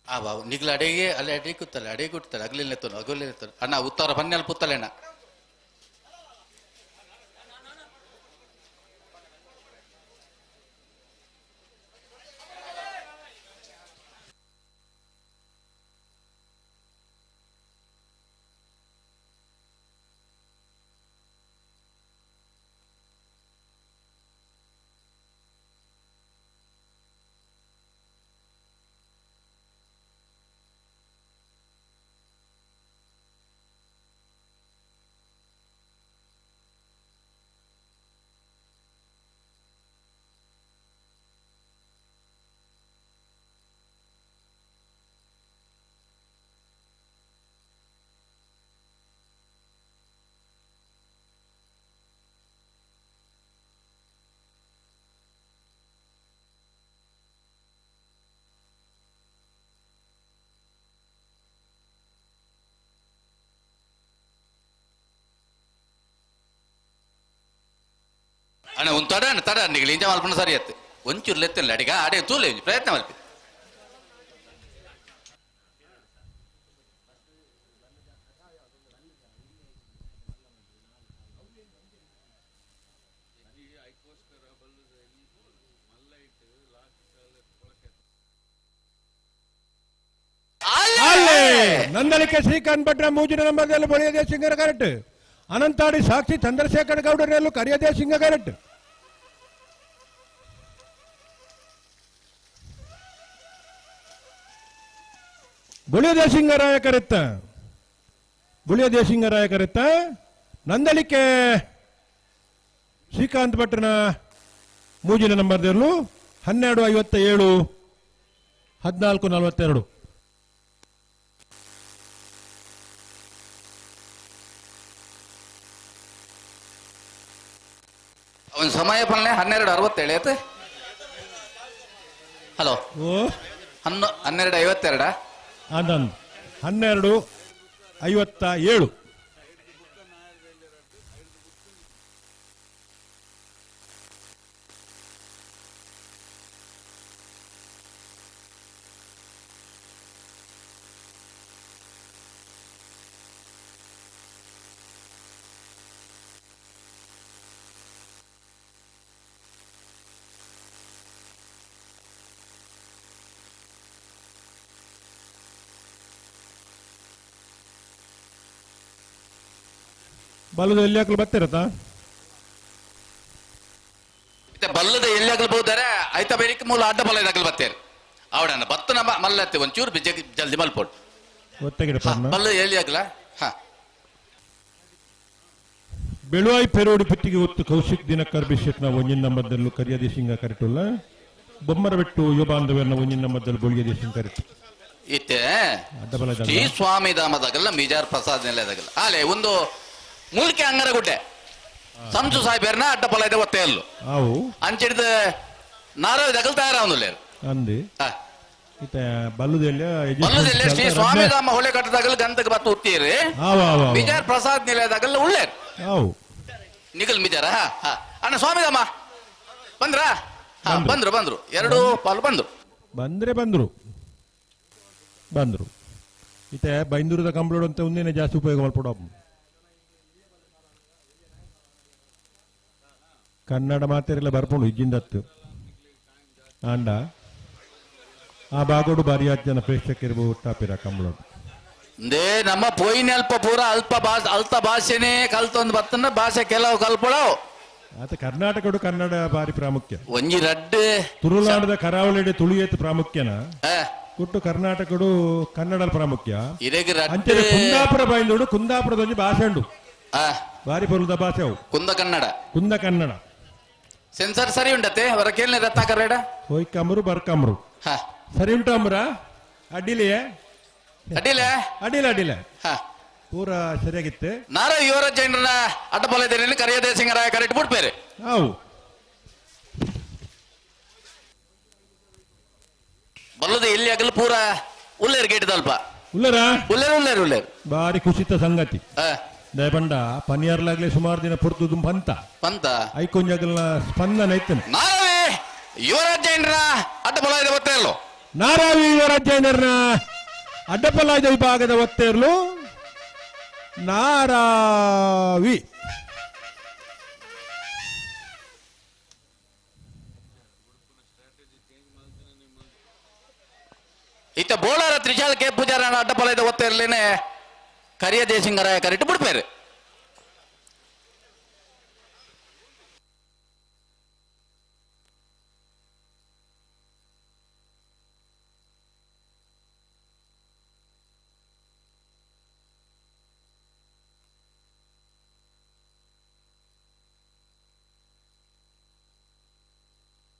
ಆ ಬಾಬು ನಿಗ್ಲ ಅಡೆಗೆ ಅಲ್ಲಿ ಅಡೆಗೆ ಕೂತಲ್ಲ ಅಡೆಗೆ ಕೊಡ್ತಾರೆ ಅಗಲಿಲ್ಲ ಅಣ್ಣ ಉತ್ತರ ಬನ್ನೆಲ್ಲ ಪುತ್ತಲೆ ಅಣ್ಣ ಅಣ್ಣ ಒಂದು ತಡ ನಿಗಳು ಇಂಜ ಮಲ್ಪನ ಸರಿ ಆಯ್ತು ಒಂಚೂರು ಲೆತ್ತಿಲ್ಲ ಅಡಿಗ ಅಡೆ ತೂಲೆ ಪ್ರಯತ್ನ ಮಲ್ಪಿ ನಂದಲಿಕೆ ಶ್ರೀಕಾಂತ್ ಭಟ್ರ ಮೂಜಿನ ನಂಬರ್ದಲ್ಲಿ ಬಳಿಯದೇ ಸಿಂಗರ ಕರೆಕ್ಟ್. ಅನಂತಾಡಿ ಸಾಕ್ಷಿ ಚಂದ್ರಶೇಖರ್ ಗೌಡರಲ್ಲೂ ಕರಿಯದೇ ಸಿಂಗ ಕರೆಕ್ಟ್. ಬುಳಿಯದೇ ಸಿಂಗರಾಯ ಕರೆತ್ತ. ಬುಳಿಯದೇ ಸಿಂಗರಾಯ ಕರೆತ್ತ. ನಂದಲಿಕೆ ಶ್ರೀಕಾಂತ್ ಭಟ್ರನ ಮೂಜಿನ ನಂಬರ್ದಲ್ಲೂ 12:57 14:42. ಅವನ ಸಮಯ ಪಲ್ಲೆ 12:67 ಐತೆ. ಹಲೋ ಓ 12:52 ಅದೊಂದು 12:57. ಬಲ್ಲದ ಎಲ್ಲಿ ಹಾಕಲು ಬರ್ತಿರತ್ತಾ? ಬಲ್ಲದ ಎಲ್ಲಿ ಆಗಲ್ಬಹುದಾರೆ ಆಯ್ತಾ ಬೇರಿಕೆ ಮೂಲ ಅಡ್ಡ ಬಲ ಇದಾಗಲ್ ಬರ್ತೇನೆ ಅವಡನ್ನ ಬತ್ತನ ಮಲ್ಲತ್ತೆ ಒಂಚೂರು ಜಲ್ದಿ ಮಲ್ಪೋಡು ಬಲ್ಲ ಎಲ್ಲಿ ಆಗಲ್ಲ. ಬೆಳುವಾಯಿ ಪೆರೋಡಿ ಪುತ್ತಿಗೆ ಒತ್ತು ಕೌಶಿಕ್ ದಿನಕರ್ ಬಿಶೆಟ್ನ ಒಂಜಿನ ನಂಬರ್ದಲ್ಲೂ ಕರಿಯದೇ ಸಿಂಗ ಕರೆಕ್ಟುಲ್ಲ. ಬೊಮ್ಮರಬೆಟ್ಟು ಯುವ ಬಾಂಧವ್ಯನ ಒಂಜಿನ ನಂಬರ್ದಲ್ಲಿ ಬೊಳಿಯದೇ ಸಿಂಗ ಕರೆಕ್ಟ್. ಇತ್ತೆ ಶ್ರೀ ಸ್ವಾಮಿ ಧಾಮದಾಗಲ್ಲ ಮಿಜಾರ್ ಪ್ರಸಾದ್ ನೆಲೆದಾಗಲ್ಲ ಆಲೆ ಒಂದು ಮೂಲಿಕೆ ಅಂಗರಗುಡ್ಡೆ ಸಂಸು ಸಾಹೇಬರ್ನ ಅಡ್ಡಪಲ ಇದೆ ಒತ್ತೆ ಅಲ್ಲು ಅವು ಅಂಚಿಡಿದ ನಾರವ ದಗಲ್ ತಯಾರಾವನುಲ್ಲೇರು ಅಂದಿ ಬಲ್ಲುದೆಲ್ಲ ಶ್ರೀ ಸ್ವಾಮಿಧಾಮ ಹೊಳೆ ಕಟ್ಟದಾಗಲ್ ಗಂಧಕ್ಕೆ ಬತ್ತು ಉತ್ತೀರಿ ಮಿಜಾರ್ ಪ್ರಸಾದ್ ನಿಲಯದಾಗಲ್ಲ ಉಳ್ಳೇರು ಅವು ನಿಗಲ್ ಮಿಜಾರ ಅಣ್ಣ ಸ್ವಾಮಿಧಾಮ ಬಂದ್ರ ಬಂದ್ರು ಎರಡು ಪಾಲು ಬಂದ್ರು ಇತ್ತೆ ಬೈಂದೂರದ ಕಂಪ್ಲೋಡ್ ಅಂತ ಒಂದೇನೆ ಜಾಸ್ತಿ ಉಪಯೋಗ ಮಾಡ್ಕೊಡ. ಕನ್ನಡ ಮಾತೆರೆಲ್ಲ ಬರ್ಕೊಂಡು ಇಜ್ಜಿಂದತ್ತು ಆಂಡ ಆ ಬಾಗೋಡು ಬಾರಿ ಜನ ಪ್ರೇಕ್ಷಕರಿರ್ಬೋದು ಟಾಪಿರ ಕಂಬ್ಳೋಡು ದೇ ನಮ್ಮ ಪೋಯಿನ ಅಲ್ಪ ಭಾಷೆನೇ ಕಲ್ತೊಂದು ಬರ್ತನ ಭಾಷೆ ಕೆಲವು ಕಲ್ಪೊಳವು ಆತ ಕರ್ನಾಟಕಡು ಕನ್ನಡ ಬಾರಿ ಪ್ರಾಮುಖ್ಯ. ಒಂಜಿ ರಡ್ಡು ತುಳುನಾಡದ ಕರಾವಳಿಡೆ ತುಳಿಯತ್ ಪ್ರಾಮುಖ್ಯನ ಕೊಟ್ಟು ಕರ್ನಾಟಕಡು ಕನ್ನಡ ಪ್ರಾಮುಖ್ಯ. ಅಂಚೆ ಕುಂದಾಪುರ ಬೈಂದೋಡು ಕುಂದಾಪುರದೊಂದು ಭಾಷೆ ಉಂಡು ಬಾರಿ ಬರುದ ಭಾಷೆ ಅವು ಕುಂದ ಕನ್ನಡ ಸೆನ್ಸರ್ ಸರಿ ಉಂಡತೆ ಅವರ ಕೇಳನೆ ರತ್ನಾಕರೇಡ ಹೋಯ್ಕಂಬರು ಬರ್ಕಂಬರು ಸರಿ ಉಂಟು ಅಂಬ್ರ ಅಡ್ಡಿಲೆ ಪೂರ ಸರಿಯಾಗಿತ್ತೆ. ನಾರ ಯುವರಾಜ್ ಜೈನರ ಅಡ್ಡಪಲದಲ್ಲಿ ಕರಿಯದೇ ಸಿಂಗರಾಯ ಕರೆಕ್ಟ್ ಬಿಡ್ಬೇರೆ ಹೌದು ಬಲ್ಲದ ಎಲ್ಲಿ ಆಗಲು ಪೂರ ಉಲ್ಲೇರು ಗೇಟ್ ಅಲ್ಪ ಉಲ್ಲೇರು ಬಾರಿ ಖುಷಿತ ಸಂಗತಿ ದಯಪಂಡ ಪನಿಯರ್ಲಾಗ್ಲಿ ಸುಮಾರು ದಿನ ಪುರ್ತು ಪಂತ ಐಕೊಂಜಾಗಲ್ನ ಸ್ಪಂದನ ಐತನ ನಾರಾವಿ ಯುವರಾಜ್ ಜೈನರ ಅಡ್ಡಪಲಾಯದ ಒತ್ತೇರ್ಲು ನಾರಾವಿ ಯುವರಾಜ್ ಜೈನರ್ನ ಅಡ್ಡಪಲಾಯದ ವಿಭಾಗದ ಒತ್ತೇರ್ಲು ನಾರಾವಿ ಇತ್ತ ಬೋಳಾರ ತ್ರಿಶಾಲ್ ಕೆ ಪೂಜಾರನ ಅಡ್ಡಪಲಾಯದ ಒತ್ತೇರ್ಲೇನೆ ಕರಿಯದೇ ಸಿಂಗರಾಯ ಕರೆಕ್ಟ್ ಬಿಡ್ಬೇರೆ.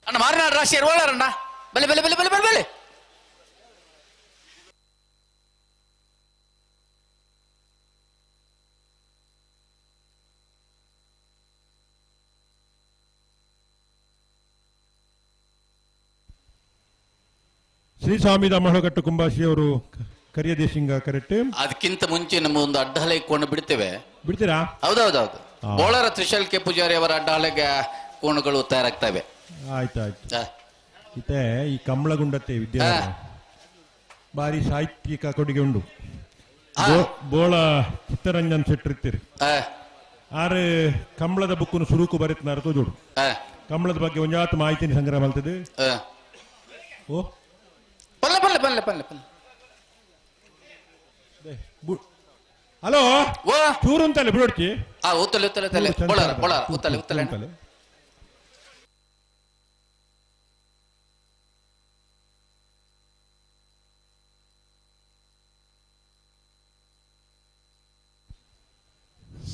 ಅಣ್ಣ ಮಾರನಾಡು ರಾಶಿಯರು ಓಳಾರಣ್ಣ ಬಲೆ ಬಲೆ ಬಲೆ ಬಲೆ ಬಲೆ ಬಲೆ ಶ್ರೀ ಸ್ವಾಮಿ ದಾಮಹಳಗಟ್ಟು ಕುಂಬಾಶಿ ಅವರು ಕರಿಯದೇ ಸಿಂಗ ಕರೆಕ್ಟ್. ಅದಕ್ಕಿಂತ ಮುಂಚೆ ನಮ್ಮ ಒಂದು ಅಡ್ಡಹಲೆ ಇಟ್ಕೊಂಡು ಬಿಡ್ತೇವೆ. ಬಿಡ್ತೀರಾ? ಹೌದೌದೌದು. ಬೋಳರ ತ್ರಿಶಲ್ ಕೆ ಪೂಜಾರಿ ಅವರ ಅಡ್ಡಹಲೆಗೆ ಕೋಣುಗಳು ತಯಾರಾಗ್ತವೆ. ಆಯ್ತಾಯ್ತು. ಇತ್ತೆ ಈ ಕಂಬಳಗುಂಡತ್ತೆ ವಿದ್ಯಾರ್ಥಿ ಬಾರಿ ಸಾಹಿತ್ಯಿಕ ಕೊಡುಗೆ ಉಂಡು. ಬೋಳ ಚಿತ್ತರಂಜನ್ ಶೆಟ್ಟಿರ್ತೀರಿ ಆರು ಕಂಬಳದ ಬುಕ್ಕನ್ನು ಸುರುಕು ಬರೀತ್ನಾರ ತೋಜೋಡು ಕಂಬಳದ ಬಗ್ಗೆ ಒಂಜಾತು ಮಾಹಿತಿ ಸಂಗ್ರಹ ಮಾಡ್ತದೆ. ಓ ಪಲ್ಲೆ ಪಲ್ಲೆ ಪಲ್ಲೆ ಪಲ್ಲೆ ಪಲ್ಲೆ ಹಲೋ ಓ ಚೂರು ಅಂತಲ್ಲ ಬಿಡೋಡ್ತಿ ಉತ್ತಲೆ ಉತ್ತಲೆ ತಲೆ ಬೋಳಾರ ಬೋಳಾರ ಉತ್ತಲೆ ಉತ್ತಲೆ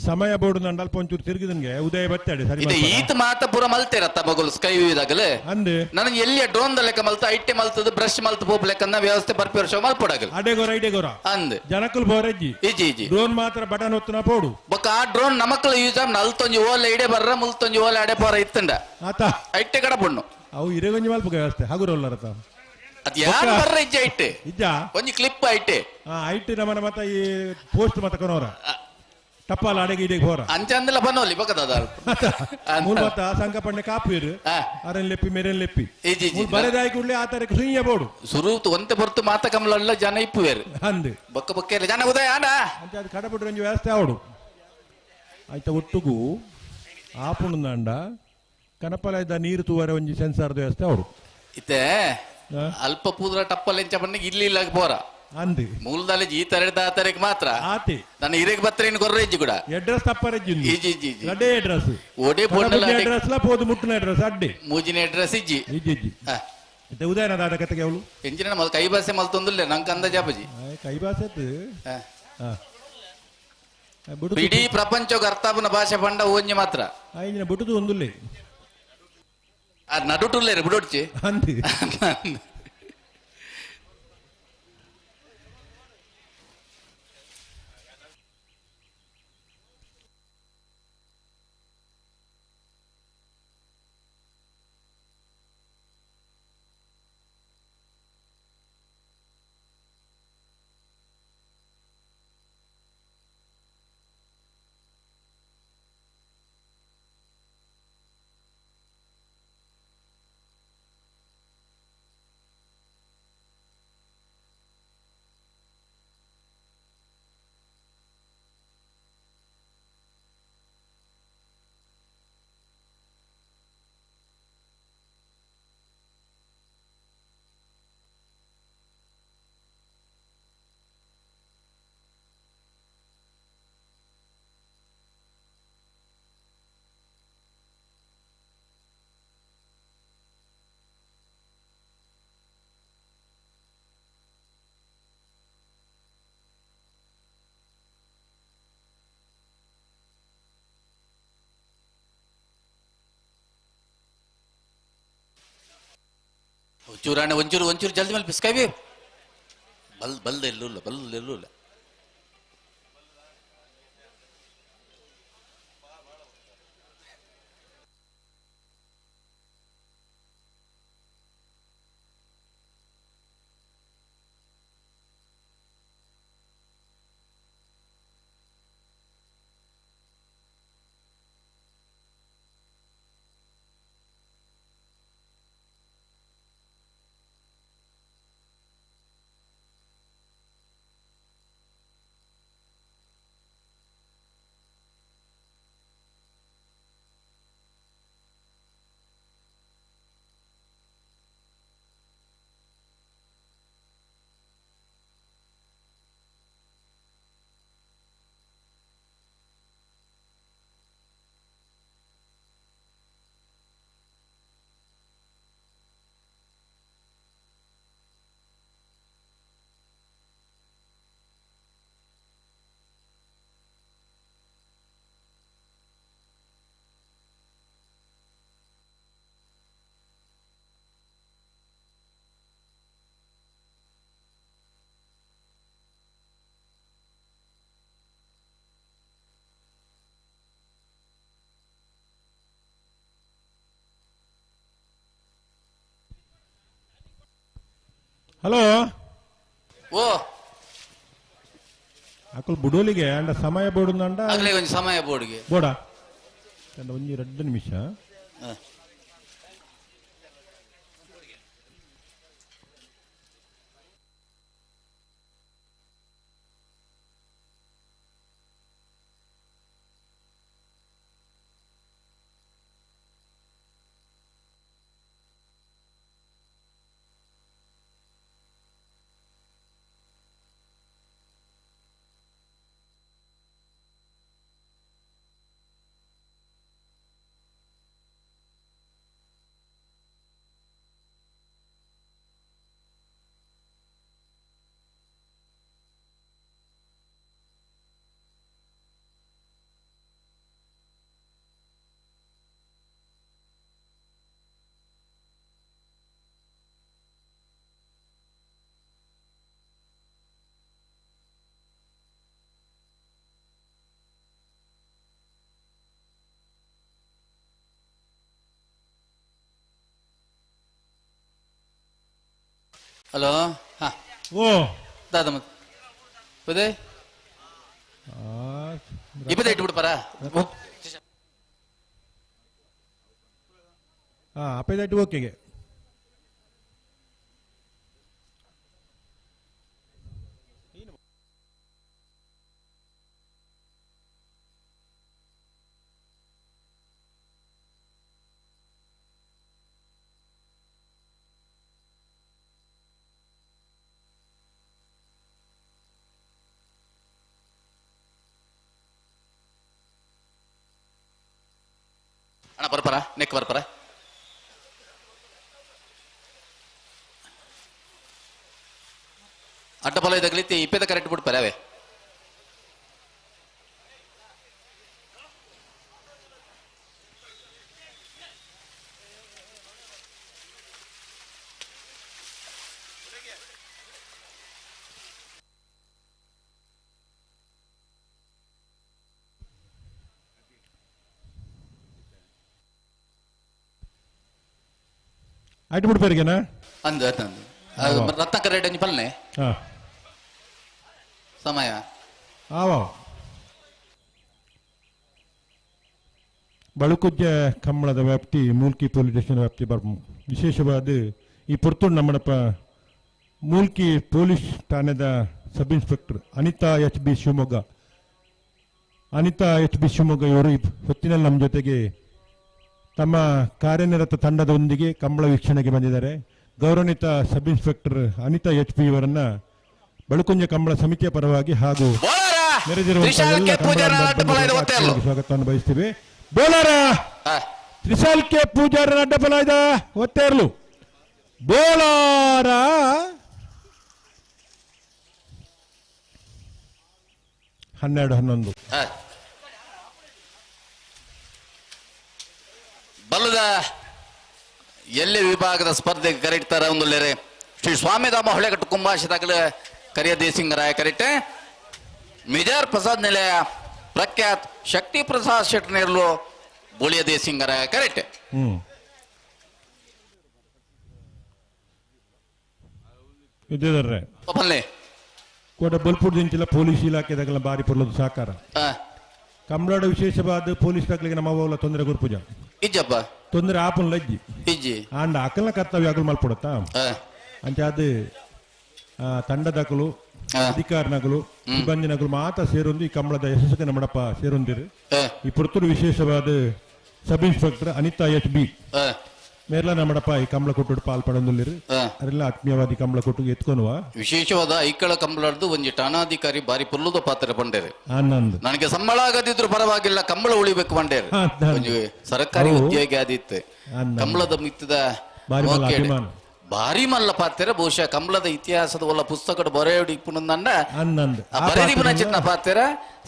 ಸಮಯ ಬೋರ್ಡ್ ನಂಡಲ್ಪ ಒಂಚೂರು ತಿರುಗಿದಂಗೆ ಉದಯ ಬತ್ತಾಡಿ ಸರಿ ಇದು ಈತ ಮಾತ ಪೂರ ಮಲ್ತೇರತ್ತ ಮಗಳು ಸ್ಕೈ ಇದಾಗಲೇ ಅಂದೆ ನನಗೆ ಎಲ್ಲಿಯ ಡ್ರೋನ್ ದ ಲೆಕ್ಕ ಮಲ್ತ ಐಟೆ ಮಲ್ತದ ಬ್ರಷ್ ಮಲ್ತ ಪೋಪ್ ಲೆಕ್ಕನ್ನ ವ್ಯವಸ್ಥೆ ಬರ್ಪೇರ್ ಶೋ ಮಲ್ಪೊಡಾಗಲ್ ಅಡೆಗೋರ ಐಡೆಗೋರ ಅಂದ್ ಜನಕಲ್ ಬೋರಜ್ಜಿ ಇಜಿ ಇಜಿ ಡ್ರೋನ್ ಮಾತ್ರ ಬಟನ್ ಒತ್ತನ ಪೋಡು ಬೊಕ್ಕ ಆ ಡ್ರೋನ್ ನಮಕ್ಕಳ ಯೂಸ್ ಆಮ್ ನಲ್ತೊಂಜಿ ಓಲೆ ಇಡೆ ಬರ್ರ ಮುಲ್ತೊಂಜಿ ಓಲೆ ಅಡೆ ಪೋರ ಇತ್ತಂಡ ಆತ ಐಟೆ ಕಡ ಪೊಣ್ಣು ಅವು ಇರೆಗೊಂಜಿ ಮಲ್ಪ ವ್ಯವಸ್ಥೆ ಹಗುರಲ್ಲರತ ಅದ್ ಯಾರು ಬರ್ರ ಇಜ್ಜ ಐಟೆ ಇಜ್ಜ ಒಂಜಿ ಕ್ಲಿಪ್ ಐಟೆ ಐಟ್ ನಮ್ಮನ ಮತ್ತ ಈ ಪೋಸ್ಟ್ ಮತ್ತ ಕನೋರ ಟಪ್ಪಾಲ ಅಡೆಗೆ ಇಡೆಗೆ ಹೋರ ಅಂಚಂದಲ ಬನ್ನೋಲಿ ಬಕದ ಮೂಲ ಮತ್ತ ಸಂಕಪಣ್ಣೆ ಕಾಪೀರು ಅರನ್ ಲೆಪ್ಪಿ ಮೇರೆನ್ ಲೆಪ್ಪಿ ಇಜಿ ಇಜಿ ಬರೆದಾಯಿ ಕೂಡಲೇ ಆ ತರಕ್ಕೆ ಸುಯ್ಯ ಬೋಡು ಸುರು ಒಂತೆ ಹೊರತು ಮಾತ ಕಮಲ ಜನ ಇಪ್ಪುವೇರು ಅಂದೆ ಬೊಕ್ಕ ಬೊಕ್ಕ ಜನ ಉದಯ ಆಡ ಅಂತ ಅದು ಕಡಬಿಡ್ರೆ ಒಂಜಿ ವ್ಯವಸ್ಥೆ ಆವಡು ಆಯ್ತಾ ಒಟ್ಟುಗೂ ಆಪುಣಂದ ಕನಪಲದ ನೀರು ತೂವರೆ ಒಂಜಿ ಸೆನ್ಸಾರ್ದ ವ್ಯವಸ್ಥೆ ಆವಡು ಇತ್ತೆ ಅಲ್ಪ ಪೂದ್ರ ಟಪ್ಪಲೆಂಚ ಬಣ್ಣಿಗೆ ಇಲ್ಲಿ ಇಲ್ಲ ಪೋರ ಅಂದಿ ಮೂಲದಲ್ಲಿ ಈ ತರದ ತಾರೀಕು ಮಾತ್ರ ಆತಿ ನನ್ನ ಹಿರೇಗ್ ಬತ್ತರೇನು ಗೊರ್ರೆಜ್ಜಿ ಕೂಡ ಅಡ್ರೆಸ್ ತಪ್ಪರಜ್ಜಿ ಇಜಿ ಇಜಿ ಇಜಿ ಅಡ್ಡೆ ಅಡ್ರೆಸ್ ಓಡೆ ಪೊಂಡಲ ಅಡ್ರೆಸ್ ಲ ಪೋದು ಮುಟ್ಟಿನ ಅಡ್ರೆಸ್ ಅಡ್ಡೆ ಮೂಜಿನ ಅಡ್ರೆಸ್ ಇಜ್ಜಿ ಇಜ್ಜಿ ಇಜ್ಜಿ ಮತ್ತೆ ಉದಯನ ದಾದ ಕತೆಗೆ ಅವಳು ಎಂಜಿನ ಮಲ್ ಕೈ ಭಾಷೆ ಮಲ್ತೊಂದಿಲ್ಲ ನಂಗೆ ಅಂದ ಜಾಪಜಿ ಕೈ ಭಾಷೆ ಇಡೀ ಪ್ರಪಂಚಕ್ಕೆ ಅರ್ಥಾಪನ ಭಾಷೆ ಪಂಡ ಓಂಜಿ ಮಾತ್ರ ಆಯ್ನ ಬಿಡುದು ಒಂದುಲ್ಲೇ ನಡುಟುಲ್ಲೇರಿ ಬಿಡೋಡ್ಚಿ ಅಂದಿ ಒಂಚೂರಾಣೆ ಒಂಚೂರು ಒಂಚೂರು ಜಲ್ದಿ ಮೇಲೆ ಬಿಸ್ಕಾಯ್ವಿ ಬಲ್ದ ಎಲ್ಲೂ ಇಲ್ಲ ಬಲ್ದ ಎಲ್ಲೂ ಇಲ್ಲ ಹಲೋ ಓ ಅಕಲ್ ಬುಡೋಲಿಗೆ ಅಂಡ ಸಮಯ ಬೋಡು ಅಂಡ ಆಗ್ಲೇ ಒಂದು ಸಮಯ ಬೋರ್ಡ್ಗೆ ಬೋಡ ಒಂಜಿ 2 ನಿಮಿಷ ಹಲೋ ಹಾ ಓ ದಾದ ಮತ್ತೆ ಪದೇ ಇಪ್ಪತ್ತೇ ಇಟ್ಬಿಡು ಪರ ಅಪ್ಪದಾಟಿ ಓಕೆಗೆ ಅಣ್ಣ ಬರ್ಪರ ನೆಕ್ ಬರ್ಪರ ಅಡ್ಡಬಲ ತಗಲಿತಿ ಇಪ್ಪದ ಕರೆಕ್ಟ್ ಬಿಡ್ಪರ ಅವೇ ಆಯ್ತು ಬಿಡ್ಬೇರಿಗೆನಾ ಅಂದು ರತ್ನ ಕರೆಕ್ಟ್ ಅಂಜಿ ಪಲ್ನೆ ಸಮಯ ಬಳುಕುಜ್ಜ ಕಂಬಳದ ವ್ಯಾಪ್ತಿ ಮೂಲ್ಕಿ ಪೊಲೀಸ್ ಸ್ಟೇಷನ್ ವ್ಯಾಪ್ತಿ ವಿಶೇಷವಾದ ಈ ಪುರ್ತೂರು ನಮ್ಮನಪ್ಪ ಮೂಲ್ಕಿ ಪೊಲೀಸ್ ಠಾಣೆದ sub inspector Anitha H B Shivamogga ಇವರು ಹೊತ್ತಿನಲ್ಲಿ ನಮ್ಮ ಜೊತೆಗೆ ತಮ್ಮ ಕಾರ್ಯನಿರತ ತಂಡದೊಂದಿಗೆ ಕಂಬಳ ವೀಕ್ಷಣೆಗೆ ಬಂದಿದ್ದಾರೆ. ಗೌರವಾನ್ವಿತ ಸಬ್ ಇನ್ಸ್ಪೆಕ್ಟರ್ ಅನಿತಾ ಎಚ್ ಪಿ ಇವರನ್ನ ಬಳುಕುಂಜ ಕಂಬಳ ಸಮಿತಿಯ ಪರವಾಗಿ ಹಾಗೂ ಸ್ವಾಗತವನ್ನು ಬಯಸ್ತೀವಿ. ಬೋಲಾರ ತ್ರಿಶಾಲ್ ಕೆ ಪೂಜಾರ ಅಡ್ಡಪಲಾಯ್ದ ಒತ್ತೇರ್ಲು ಬೋಲಾರ ಹನ್ನೆರಡು 11 ಬಲ್ಲದ ಎಲ್ಲಿ ವಿಭಾಗದ ಸ್ಪರ್ಧೆಗೆ ಕರೀತಾರೆ ಒಂದುಲ್ಲೇರೆ ಶ್ರೀ ಸ್ವಾಮಿಧಾಮ ಹೊಳೆಗಟ್ಟು ಕುಂಭಾಷಿದಾಗಲ ಕರಿಯ ದೇಸಿಂಗರಾಯ ಕರೀಟೆ ಮಿಜಾರ್ ಪ್ರಸಾದ್ ನಿಲಯ ಪ್ರಖ್ಯಾತ್ ಶಕ್ತಿ ಪ್ರಸಾದ್ ಶೆಟ್ಟಿ ನೇರ್ಲು ಬೋಳಿಯ ದೇಸಿಂಗರಾಯ ಕರೀಟೆ ಇದ್ದಿದ್ದಾರೆ ಒಪ್ಪಲ್ಲೇ ಕೋಟ ಬಲ್ಪುರ್ ದಿಂಚಿಲ ಪೊಲೀಸ್ ಇಲಾಖೆದಾಗಲ ಬಾರಿ ಪೊರ್ಲದು ಸಹಕಾರ ಕಂಬಳಾಡ ವಿಶೇಷವಾದ ಪೊಲೀಸ್ ದಾಖಲೆಗೆ ನಮ್ಮ ಅವಲ ತೊಂದರೆ ಗುರುಪೂಜ ಇಜ್ಜಪ್ಪ ತೊಂದರೆ ಆಪನ್ ಲಜ್ಜಿ ಇಜ್ಜಿ ಆಂಡ ಅಕಲ್ನ ಕರ್ತವ್ಯ ಆಗಲು ಮಲ್ಪಡುತ್ತಾ ಅಂಚ ಅದು ತಂಡದಾಕಲು ಅಧಿಕಾರಿನಗಳು ಸಿಬ್ಬಂದಿನಗಳು ಮಾತ್ರ ಸೇರೊಂದು ಈ ಕಂಬಳದ ಯಶಸ್ಸಿಗೆ ನಮ್ಮಡಪ್ಪ ಸೇರೊಂದಿರು ಈ ಪುರ್ತೂರು ವಿಶೇಷವಾದ sub inspector Anitha H B ಮೇರ್ಲ ನಮ್ಮಡಪ್ಪ ಈ ಕಂಬಳ ಕೊಟ್ಟು ಪಾಲ್ಪಡೊಂದುಲ್ಲಿರು ಅದೆಲ್ಲ ಆತ್ಮೀಯವಾದಿ ಕಂಬಳ ಕೊಟ್ಟು ಎತ್ಕೊನುವ ವಿಶೇಷವಾದ ಐಕಳ ಕಂಬಳದ್ದು ಒಂಜಿ ಠಾಣಾಧಿಕಾರಿ ಬಾರಿ ಪುಲ್ಲುದ ಪಾತ್ರ ಬಂಡೇರೆ ಆನಂದ್ ನನಗೆ ಸಂಬಳ ಆಗದಿದ್ರು ಪರವಾಗಿಲ್ಲ ಕಂಬಳ ಉಳಿಬೇಕು ಬಂಡೇರೆ ಒಂಜಿ ಸರ್ಕಾರಿ ಉದ್ಯೋಗಿ ಆದಿತ್ತೆ ಕಂಬಳದ ಮಿತ್ತದ ಭಾರಿ ಮಲ್ಲ ಪಾತ್ರ ಬಹುಶಃ ಕಂಬಳದ ಇತಿಹಾಸದ ಒಲ್ಲ ಪುಸ್ತಕದ ಬರೆಯೋಡಿ ಪುನಂದಂಡ ಬರೆದಿಪುನ ಚಿನ್ನ ಪಾತ್ರ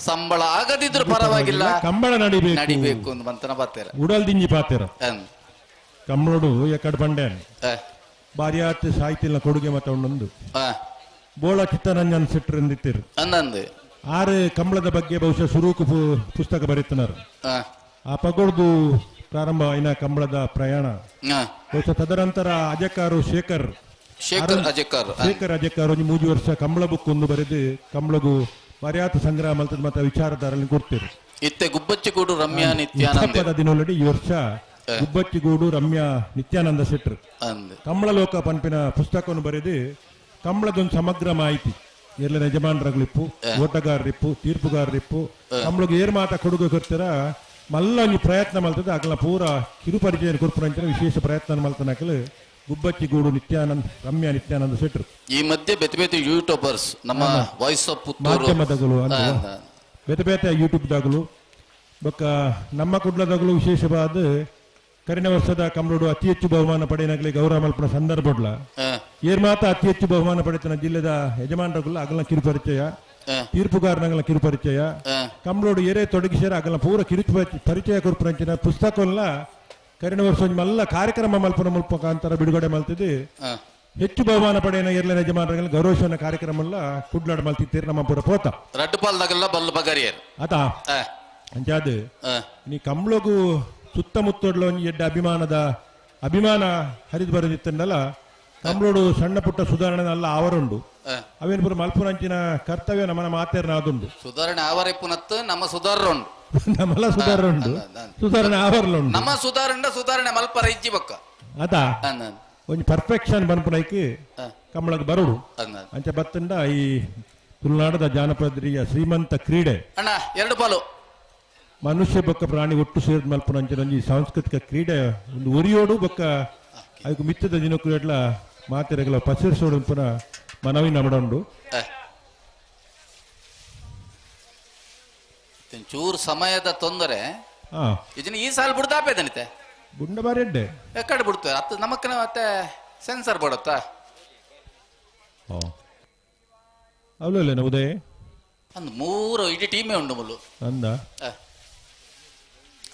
ಸಂಬಳ ಆಗದಿದ್ರು ಪರವಾಗಿಲ್ಲ ಕಂಬಳ ನಡಿಬೇಕು ಅಂತ ಮಂತನ ಪಾತ್ರ ಉಡಲ್ ದಿಂಜಿ ಪಾತ್ರ ಕಂಬಳಡು ಎಕಡ್ ಬಂಡೆ ಬಾರಿ ಆತ ಸಾಹಿತ್ಯ ಕೊಡುಗೆ ಮತ್ತ ಒಂದೊಂದು ಬೋಳ ಚಿತ್ತರಂಜನ್ ಸೆಟ್ರ್ ಎಂದಿತ್ತಿರು ಅಂದಂದು ಆರು ಕಂಬಳದ ಬಗ್ಗೆ ಬಹುಶಃ ಸುರೂಕು ಪುಸ್ತಕ ಬರೀತನಾರು ಆ ಪಗೋಡ್ದು ಪ್ರಾರಂಭ ಐನ ಕಂಬಳದ ಪ್ರಯಾಣ ಬಹುಶಃ ತದನಂತರ ಅಜಕಾರು ಶೇಖರ್ ಅಜಕಾರ್ ಒಂದು 3 ವರ್ಷ ಕಂಬಳ ಬುಕ್ ಒಂದು ಬರೆದು ಕಂಬಳಗು ಮರ್ಯಾತ ಸಂಗ್ರಹ ಮಲ್ತದ ಮತ್ತ ವಿಚಾರಧಾರಲ್ಲಿ ಕೊಡ್ತೀರಿ ಇತ್ತೆ ಗುಬ್ಬಚ್ಚಿ ಕೂಡು ರಮ್ಯಾ ನಿತ್ಯಾನಂದ ದಿನೊಳಡಿ ಈ ವರ್ಷ ಗುಬ್ಬಚ್ಚಿಗೂಡು ರಮ್ಯಾ ನಿತ್ಯಾನಂದ ಶೆಟ್ರು ಅಂದ್ ಕಂಬಳಲೋಕ ಪಂಪಿನ ಪುಸ್ತಕವನ್ನು ಬರೆದು ಕಂಬಳದೊಂದು ಸಮಗ್ರ ಮಾಹಿತಿ ಎಲ್ಲ ಯಜಮಾನರಗಳಿಪ್ಪು ಓಟಗಾರರಿಪ್ಪು ತೀರ್ಪುಗಾರರಿಪ್ಪು ಕಂಬಳಿಗೆ ಏರ್ ಮಾತ ಕೊಡುಗೆ ಕೊಡ್ತಾರ ಮಲ್ಲ ಒಂದು ಪ್ರಯತ್ನ ಮಲ್ತದೆ ಆಗಲ ಪೂರ ಕಿರುಪರಿಚಯ ಕೊರ್ಪುರಂಚಿನ ವಿಶೇಷ ಪ್ರಯತ್ನ ಮಲ್ತನಕಲು ಗುಬ್ಬಚ್ಚಿಗೂಡು ನಿತ್ಯಾನಂದ್ ರಮ್ಯಾ ನಿತ್ಯಾನಂದ ಶೆಟ್ರು ಈ ಮಧ್ಯೆ ಬೇತೆ ಬೇತೆ ಯೂಟ್ಯೂಬರ್ಸ್ ನಮ್ಮ ವಾಯ್ಸ್ ಆಫ್ ಪುತ್ತೂರು ಮಾಧ್ಯಮದಗಳು ಅಂದ್ರೆ ಬೇತೆ ಬೇತೆ ಯೂಟ್ಯೂಬ್ದಾಗಲು ಬೊಕ್ಕ ನಮ್ಮ ಕುಡ್ಲದಾಗಲು ವಿಶೇಷವಾದ ಕರಿನ ವರ್ಷದ ಕಂಬಳೋಡು ಅತಿ ಹೆಚ್ಚು ಬಹುಮಾನ ಪಡೆಯನಾಗಲಿ ಗೌರವ ಮಲ್ಪನ ಸಂದರ್ಭಡ್ಲ ಏರ್ ಮಾತ ಅತಿ ಹೆಚ್ಚು ಬಹುಮಾನ ಪಡೆತನ ಜಿಲ್ಲೆದ ಯಜಮಾನರಗಳು ಅಗಲ ಕಿರುಪರಿಚಯ ತೀರ್ಪುಗಾರನಗಲ ಕಿರುಪರಿಚಯ ಕಂಬಳೋಡು ಏರೇ ತೊಡಗಿಸಿರ ಅಗಲ ಪೂರ ಕಿರು ಪರಿಚಯ ಕೊರ್ಪುರಂಚಿನ ಪುಸ್ತಕವನ್ನ ಕರಿನ ವರ್ಷ ಮಲ್ಲ ಕಾರ್ಯಕ್ರಮ ಮಲ್ಪನ ಮುಖಾಂತರ ಬಿಡುಗಡೆ ಮಲ್ತಿದ್ದು ಹೆಚ್ಚು ಬಹುಮಾನ ಪಡೆಯನ ಏರ್ಲಿನ ಯಜಮಾನರಗಳ ಗೌರವಿಸುವ ಕಾರ್ಯಕ್ರಮ ಕುಡ್ಲಾಡ ಮಲ್ತಿದ್ದೀರಿ ನಮ್ಮ ಪೂರ ಪೋತ ರಡ್ಡುಪಾಲ್ದಾಗೆಲ್ಲ ಬಲ್ಲ ಬಗಾರಿಯರ್ ಆತ ಅಂಚಾದ ನೀ ಕಂಬಳಗೂ ಸುತ್ತಮುತ್ತಲ ಒಂದು ಎಡ್ಡ ಅಭಿಮಾನ ಹರಿದು ಬರೋದಿತ್ತಂಡಲ್ಲ ಕಂಬಳೋಡು ಸಣ್ಣ ಪುಟ್ಟ ಸುಧಾರಣೆ ಎಲ್ಲ ಅವರುಂಡು ಅವೇನು ಪುರ ಮಲ್ಪುನಂಚಿನ ಕರ್ತವ್ಯ ನಮ್ಮನ ಮಾತೇರ್ನ ಅದುಂಡು ಸುಧಾರಣೆ ಆವರೆಪ್ಪುನತ್ತು ನಮ್ಮ ಸುಧಾರ ಉಂಡು ನಮ್ಮಲ್ಲ ಸುಧಾರಣೆ ಉಂಡು ಸುಧಾರಣೆ ಆವರ್ಲುಂಡು ನಮ್ಮ ಸುಧಾರಣೆ ಮಲ್ಪರ ಇಜ್ಜಿ ಬಕ್ಕ ಅದ ಒಂದು ಪರ್ಫೆಕ್ಷನ್ ಬನ್ಪುನೈಕಿ ಕಂಬಳಕ್ಕೆ ಬರೋಡು ಅಂಚ ಬತ್ತಂಡ ಈ ತುಳುನಾಡದ ಜಾನಪದರಿಯ ಶ್ರೀಮಂತ ಕ್ರೀಡೆ ಅಣ್ಣ 2 ಪಾಲು ಮನುಷ್ಯ ಬೊಕ್ಕ ಪ್ರಾಣಿ ಒಟ್ಟು ಸೇರಿದ ಮಲ್ಪುನಂಚಿನ ಈ ಸಾಂಸ್ಕೃತಿಕ ಕ್ರೀಡೆ ಒಂದು ಒರಿಯೋಡು ಬೊಕ್ಕ ಅದಕ್ಕೆ ಮಿತ್ತದ ದಿನಕ್ಕೂ ಎಡ್ಲ ಮಾತೆರೆಗಳ ಪಸಿರಿಸೋಡು ಪುನಃ ಮನವಿ ನಮಡೊಂಡು ಚೂರು ಸಮಯದ ತೊಂದರೆ ಹಾ ಇದನ್ನ ಈ ಸಾಲ ಬಿಡ್ದಾಪೇದನಿತೆ ಬುಂಡ ಬಾರಿ ಎಡ್ಡೆ ಎಕ್ಕಡೆ ಬಿಡ್ತೇವೆ ಅತ್ತ ನಮಕ್ಕನ ಮತ್ತೆ ಸೆನ್ಸರ್ ಬಿಡುತ್ತಾ ಅವಲೇನ ಉದಯ ಅಂದ್ 3 ಇಡೀ ಟೀಮೇ ಉಂಡು ಮುಲ್ಲು ಅಂದ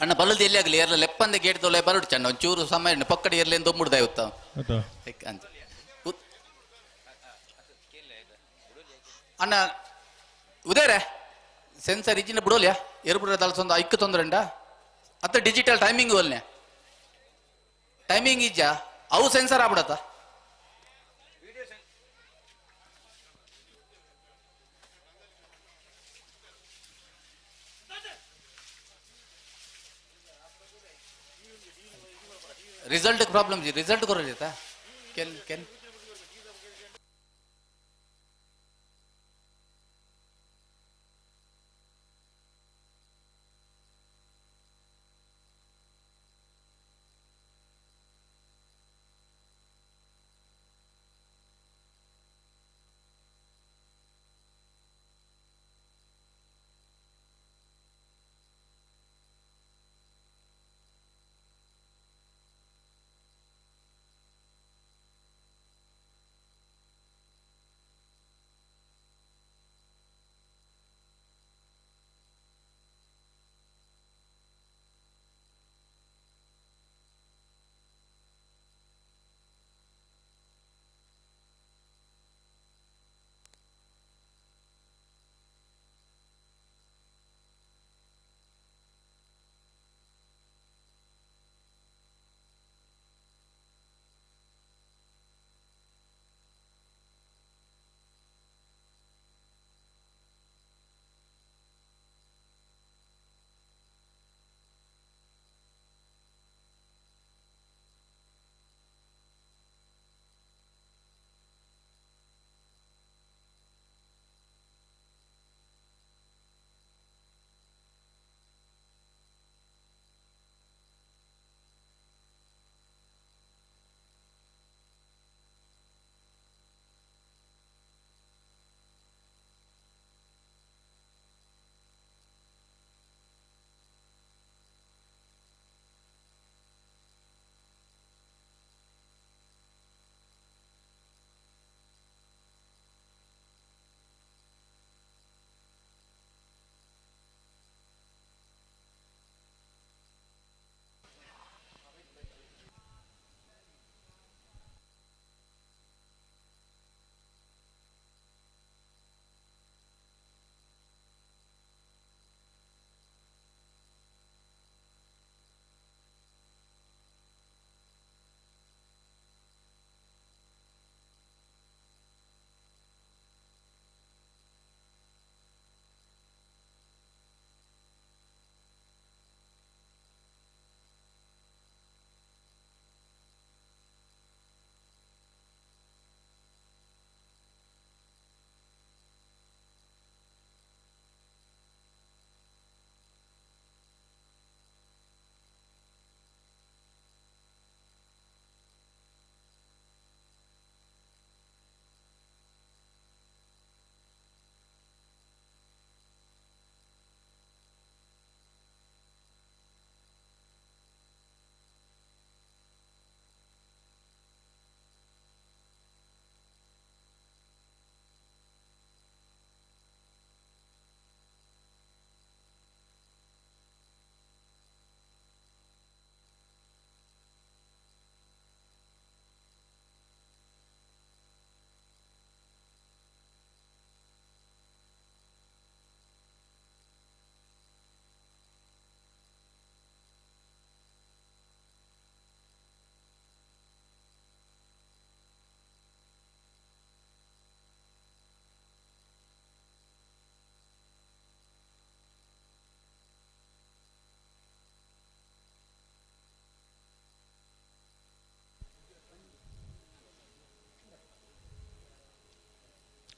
ಅಣ್ಣ ಬಲ್ಲದ ಎಲ್ಲಿ ಆಗಲಿ ಎಲ್ಲ ಲೆಪ್ಪಂದ ಗೇಟ್ ತೊಲೆ ಬರಡು ಚಣ್ಣ ಒಂಚೂರು ಸಮಯ ಪಕ್ಕಡಿ ಎರ್ಲಿ ಎಂದು ಮುಡ್ದ ಇವತ್ತ ಅಂತ ಅಣ್ಣ ಉದಯರೇ ಸೆನ್ಸರ್ ಇಜ್ಜಿನ ಬಿಡೋಲ್ಯಾ ಬಿಡ್ರ ದಲ್ಸೊಂದು ಐಕ್ಕ ತೊಂದ್ರೆಂಡ ಅತ್ತ ಡಿಜಿಟಲ್ ಟೈಮಿಂಗ್ ಒಲ್ನೆ ಟೈಮಿಂಗ್ ಇಜ್ಜ ಅವು ಸೆನ್ಸರ್ ಆಗ್ಬಿಡತ್ತ रिजल्ट प्रॉब्लम जी रिजल्ट करो लेता केन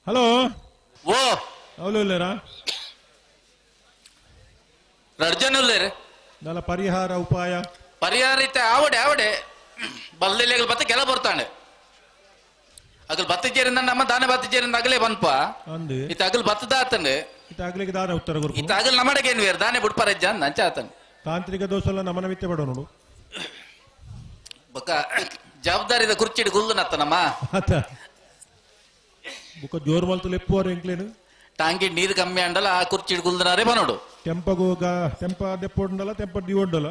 హలో ఓ అవును లేరా ರಡ್ಜನುಲ್ಲೇರಿ ದಲ ಪರಿಹಾರ ಉಪಾಯ ಪರಿಹಾರ ಇತ್ತೆ ಆವಡೆ ಬಲ್ಲೆಲೆಗಳು ಬತ್ತ ಕೆಲ ಬರ್ತಾಂಡೆ ಅಗಲ್ ಬತ್ತ ಜೇರಿಂದ ನಮ್ಮ ದಾನೆ ಬತ್ತ ಜೇರಿಂದ ಅಗಲೇ ಬಂದ್ಪ ಅಂದು ಇತ್ತ ಅಗಲ್ ಬತ್ತದ ಆತಂಡೆ ಇತ ಆಗ್ಲಿಕ್ಕೆ ದಾನ ಉತ್ತರ ಇತ್ತ ಕೊರ್ಪುನು ಅಗಲ್ ನಮ್ಮಡೆಗೆ ಏನು ವೇರ್ ದಾನೆ ಬಿಡ್ಪಾರಜ್ಜ ನಂಚ ಆತನ್ ತಾಂತ್ರಿಕ ದೋಷಲ್ಲ ನಮನ ಮಿತ್ತೆ ಬೇಡ ನೋಡು ಬೊಕ್ಕ ಜವಾಬ್ದಾರಿದ ಕುರ್ಚಿಡ್ ಗುಲ್ದನತ್ತ ನಮ್ಮ ಆತ ಬುಕ್ಕ ಜೋರ್ ಮಲ್ತು ಲೆಪ್ಪುವಾರು ಎಂಕ್ಲೇನು ಟಾಂಗಿ ನೀರು ಕಮ್ಮಿ ಅಂಡಲ್ಲ ಆ ಕುರ್ಚಿಡ್ ಗುಲ್ದನಾರೇ ಬನೋಡು ಟೆಂಪ ದೆಪ್ಪೊಂಡಲ್ಲ ಟೆಂಪ ದಿವೊಂಡಲ್ಲ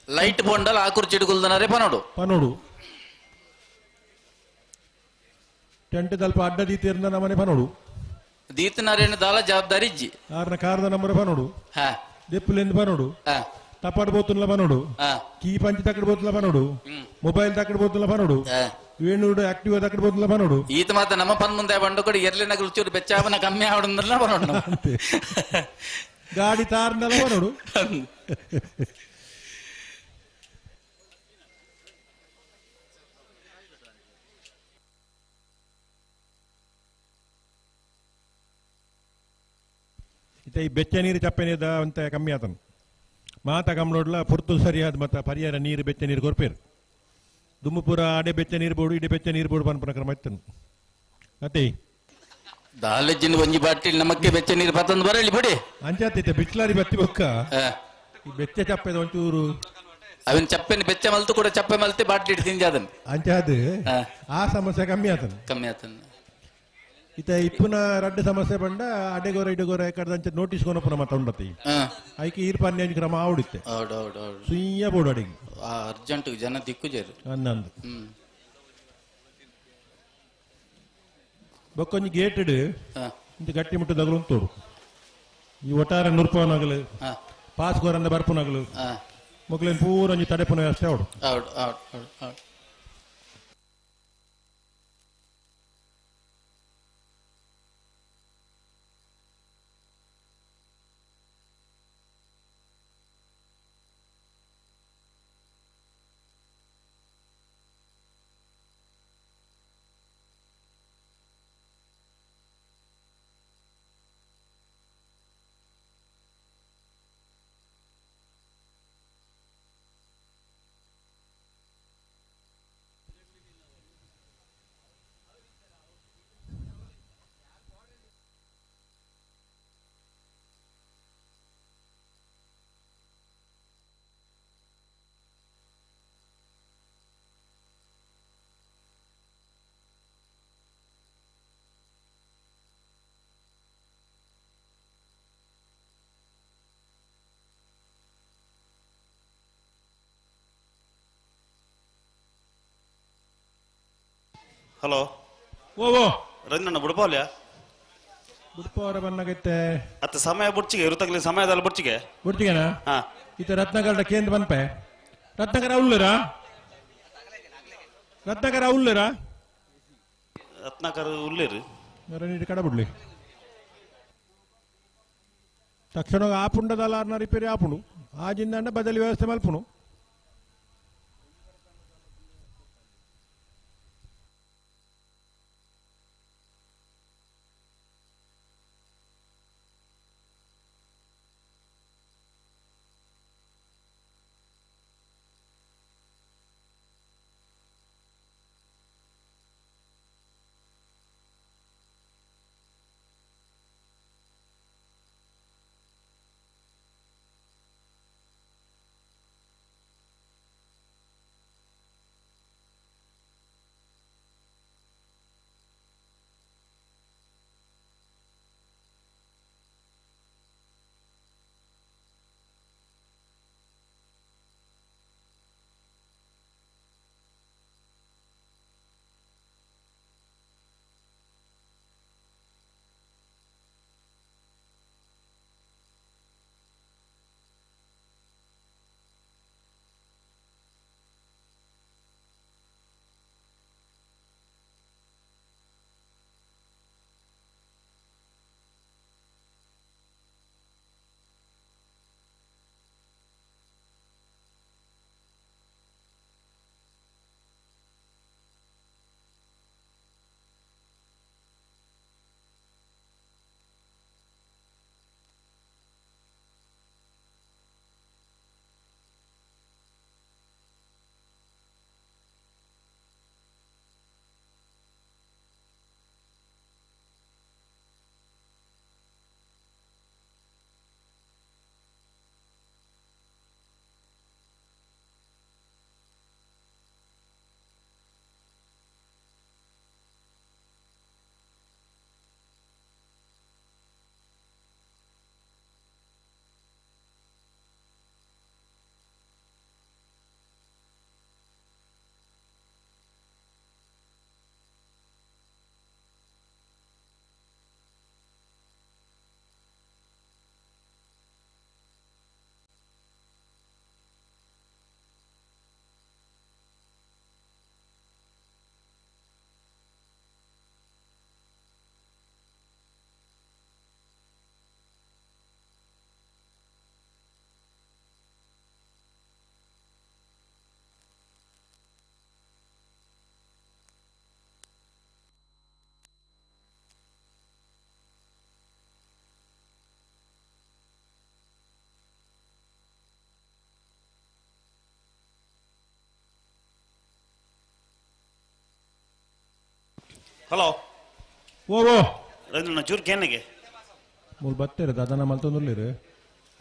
ಲೈಟ್ ಬೋಂಡಲ್ಲ ಆ ಕುರ್ಚಿಡ್ ಗುಲ್ದನಾರೇ ಬನೋಡು ಪನೋಡು ಟೆಂಟ್ ದಲ್ಪ ಅಡ್ಡ ದೀತಿರ್ನ ನಮನೆ ಪನೋಡು ದೀತನಾರೇನು ದಾಲ ಜವಾಬ್ದಾರಿ ಇಜ್ಜಿ ಆರ್ನ ಕಾರದ ನಂಬರ್ ಪನೋಡು ಹಾ ದೆಪ್ಪುಲೆಂದು ಪನೋಡು ಹಾ ತಪಾಡ್ ಬೋತುನ್ಲ ಪನೋಡು ಹಾ ಕೀ ಪಂಚ್ ತಕ್ಕಡ್ ಬೋತುಲ ಪನೋಡು ಮೊಬೈಲ್ ತಕ್ಕಡ್ ಬೋತುಲ ಪನೋಡು ಹಾ ವೇಣುಡು ಆಕ್ಟಿವ್ ತಕ್ಕಡ್ ಬೋತುಲ ಪನೋಡು ಈತ ಮಾತ ನಮ್ಮ ಪನ್ ಮುಂದೆ ಬಂಡು ಕೊಡಿ ಎರ್ಲಿ ನಗಲು ಚೂರು ಬೆಚ್ಚಾವನ ಕಮ್ಮಿ ಆವಡಂದ್ರಲ್ಲ ಬರೋಣ ಗಾಡಿ ತಾರ್ನಲ್ಲ ಪನೋಡು ಈ ಬೆಚ್ಚ ನೀರು ಚಪ್ಪೆ ನೀರು ಅಂತ ಕಮ್ಮಿ ಆತನು ಮಾತ ಕಮ್ಮನೋಡ್ಲ ಪುರ್ತು ಸರಿಯಾದ ಮತ್ತ ಪರಿಹಾರ ನೀರು ಬೆಚ್ಚ ನೀರು ಕೊರ್ಪೇರು ದುಮ್ಮಪುರ ಅಡೆ ಬೆಚ್ಚ ನೀರು ಬೋಡು ಇಡೆ ಬೆಚ್ಚ ನೀರು ಬೋಡು ಪನ್ಪನ ಕ್ರಮ ಇತ್ತನು ಅತ್ತೆ ದಾಲೆಜ್ಜಿನ ಒಂಜಿ ಬಾಟಿಲ್ ನಮಕ್ಕೆ ಬೆಚ್ಚ ನೀರು ಪತ್ತೊಂದು ಬರಲಿ ಬಿಡಿ ಅಂಚಾತೈತೆ ಬಿಟ್ಲಾರಿ ಬತ್ತಿ ಬೊಕ್ಕ ಹಾ. ಈ ಬೆಚ್ಚ ಚಪ್ಪೆದ ಒಂಚೂರು ಅವನ್ ಚಪ್ಪೆನ ಬೆಚ್ಚ ಮಲ್ತು ಕೂಡ ಚಪ್ಪೆ ಮಲ್ತೆ ಬಾಟ್ಲಿ ಇಟ್ಟು ತಿಂಜ ಅದನ್ ಅಂಚಾದ ಹಾ. ಆ ಸಮಸ್ಯೆ ಕಮ್ಮಿ ಆತನು ಕಮ್ಮಿ ಆತನ್ ಇತ ಇಪ್ಪುನ ರಡ್ಡು ಸಮಸ್ಯೆ ಬಂಡ ಅಡೆಗೋರ ಇಡೆಗೋರ ಕಡ್ದಂಚ ನೋಟಿಸ್ ಕೊನಪುನ ಮತ್ತ ಉಂಡತಿ ಹಾ ಐಕೆ ಈರ್ಪಾನ್ಯ ಕ್ರಮ ಆವಡಿತ್ತೆ ಹೌದು ಹೌದು ಹೌದು ಸುಯ್ಯ ಬೋಡು ಅಡಿಗೆ ಅರ್ಜೆಂಟ್ ಜನ ದಿಕ್ಕು ಜೇರು ಅನ್ನಂದು ಹ್ಮ್ ಬೊಕ್ಕೊಂಜಿ ಗೇಟೆಡ್ ಹಾ ಇಂತ ಗಟ್ಟಿ ಮುಟ್ಟದಾಗಲು ಉಂಟೋಡು ಈ ಒಟ್ಟಾರೆ ನುರ್ಪವನಾಗಲು ಹಾ ಪಾಸ್ ಗೋರಂದ ಬರ್ಪುನಾಗಲು ಹಾ ಮೊಗ್ಲೇನ್ ಪೂರ ಒಂಜಿ ತಡೆಪುನ ವ್ಯವಸ್ಥೆ ಅವಡು ಹೌದು ಹೌದು ಹೌದು ಹೌದು ಹಲೋ ಓ ಓ ರಂಜಣ್ಣ ಬುಡ್ಪಾವ್ಲ್ಯಾ ಬುಡ್ಪವರ ಬನ್ನಗೈತೆ ಅತ್ತ ಸಮಯ ಬುಡ್ಚಿಗೆ ಇರುತ್ತಗ್ಲಿ ಸಮಯದಲ್ಲಿ ಬುಡ್ಚಿಗೆ ಗುರ್ತಿಗೆನಾ ಹಾ ಈತ ರತ್ನಗರ ಕೇಂದ್ರ ಬನ್ಪೆ ರತ್ನಗರ ಉಳ್ಳರಾ ರತ್ನಗರ ಉಳ್ಳರಾ ರತ್ನಾಕರ್ ಉಳ್ಳೇರು ನೀರು ಕಡ ಬಿಡ್ಲಿ ತಕ್ಷಣ ಆಪುಂಡದಲ್ಲ ರಿಪೇರಿ ಆಪುಂಡು ಆಜಿಂದ ಬದಲಿ ವ್ಯವಸ್ಥೆ ಮಲ್ಪುನು ಹಲೋ ಓ ಓ ನನ್ನ ಚೂರು ಕೇನಿಗೆ ಮೂರು ಬತ್ತೇರು ದಾದನ ಮಲ್ತೊಂದುರ್ಲಿರು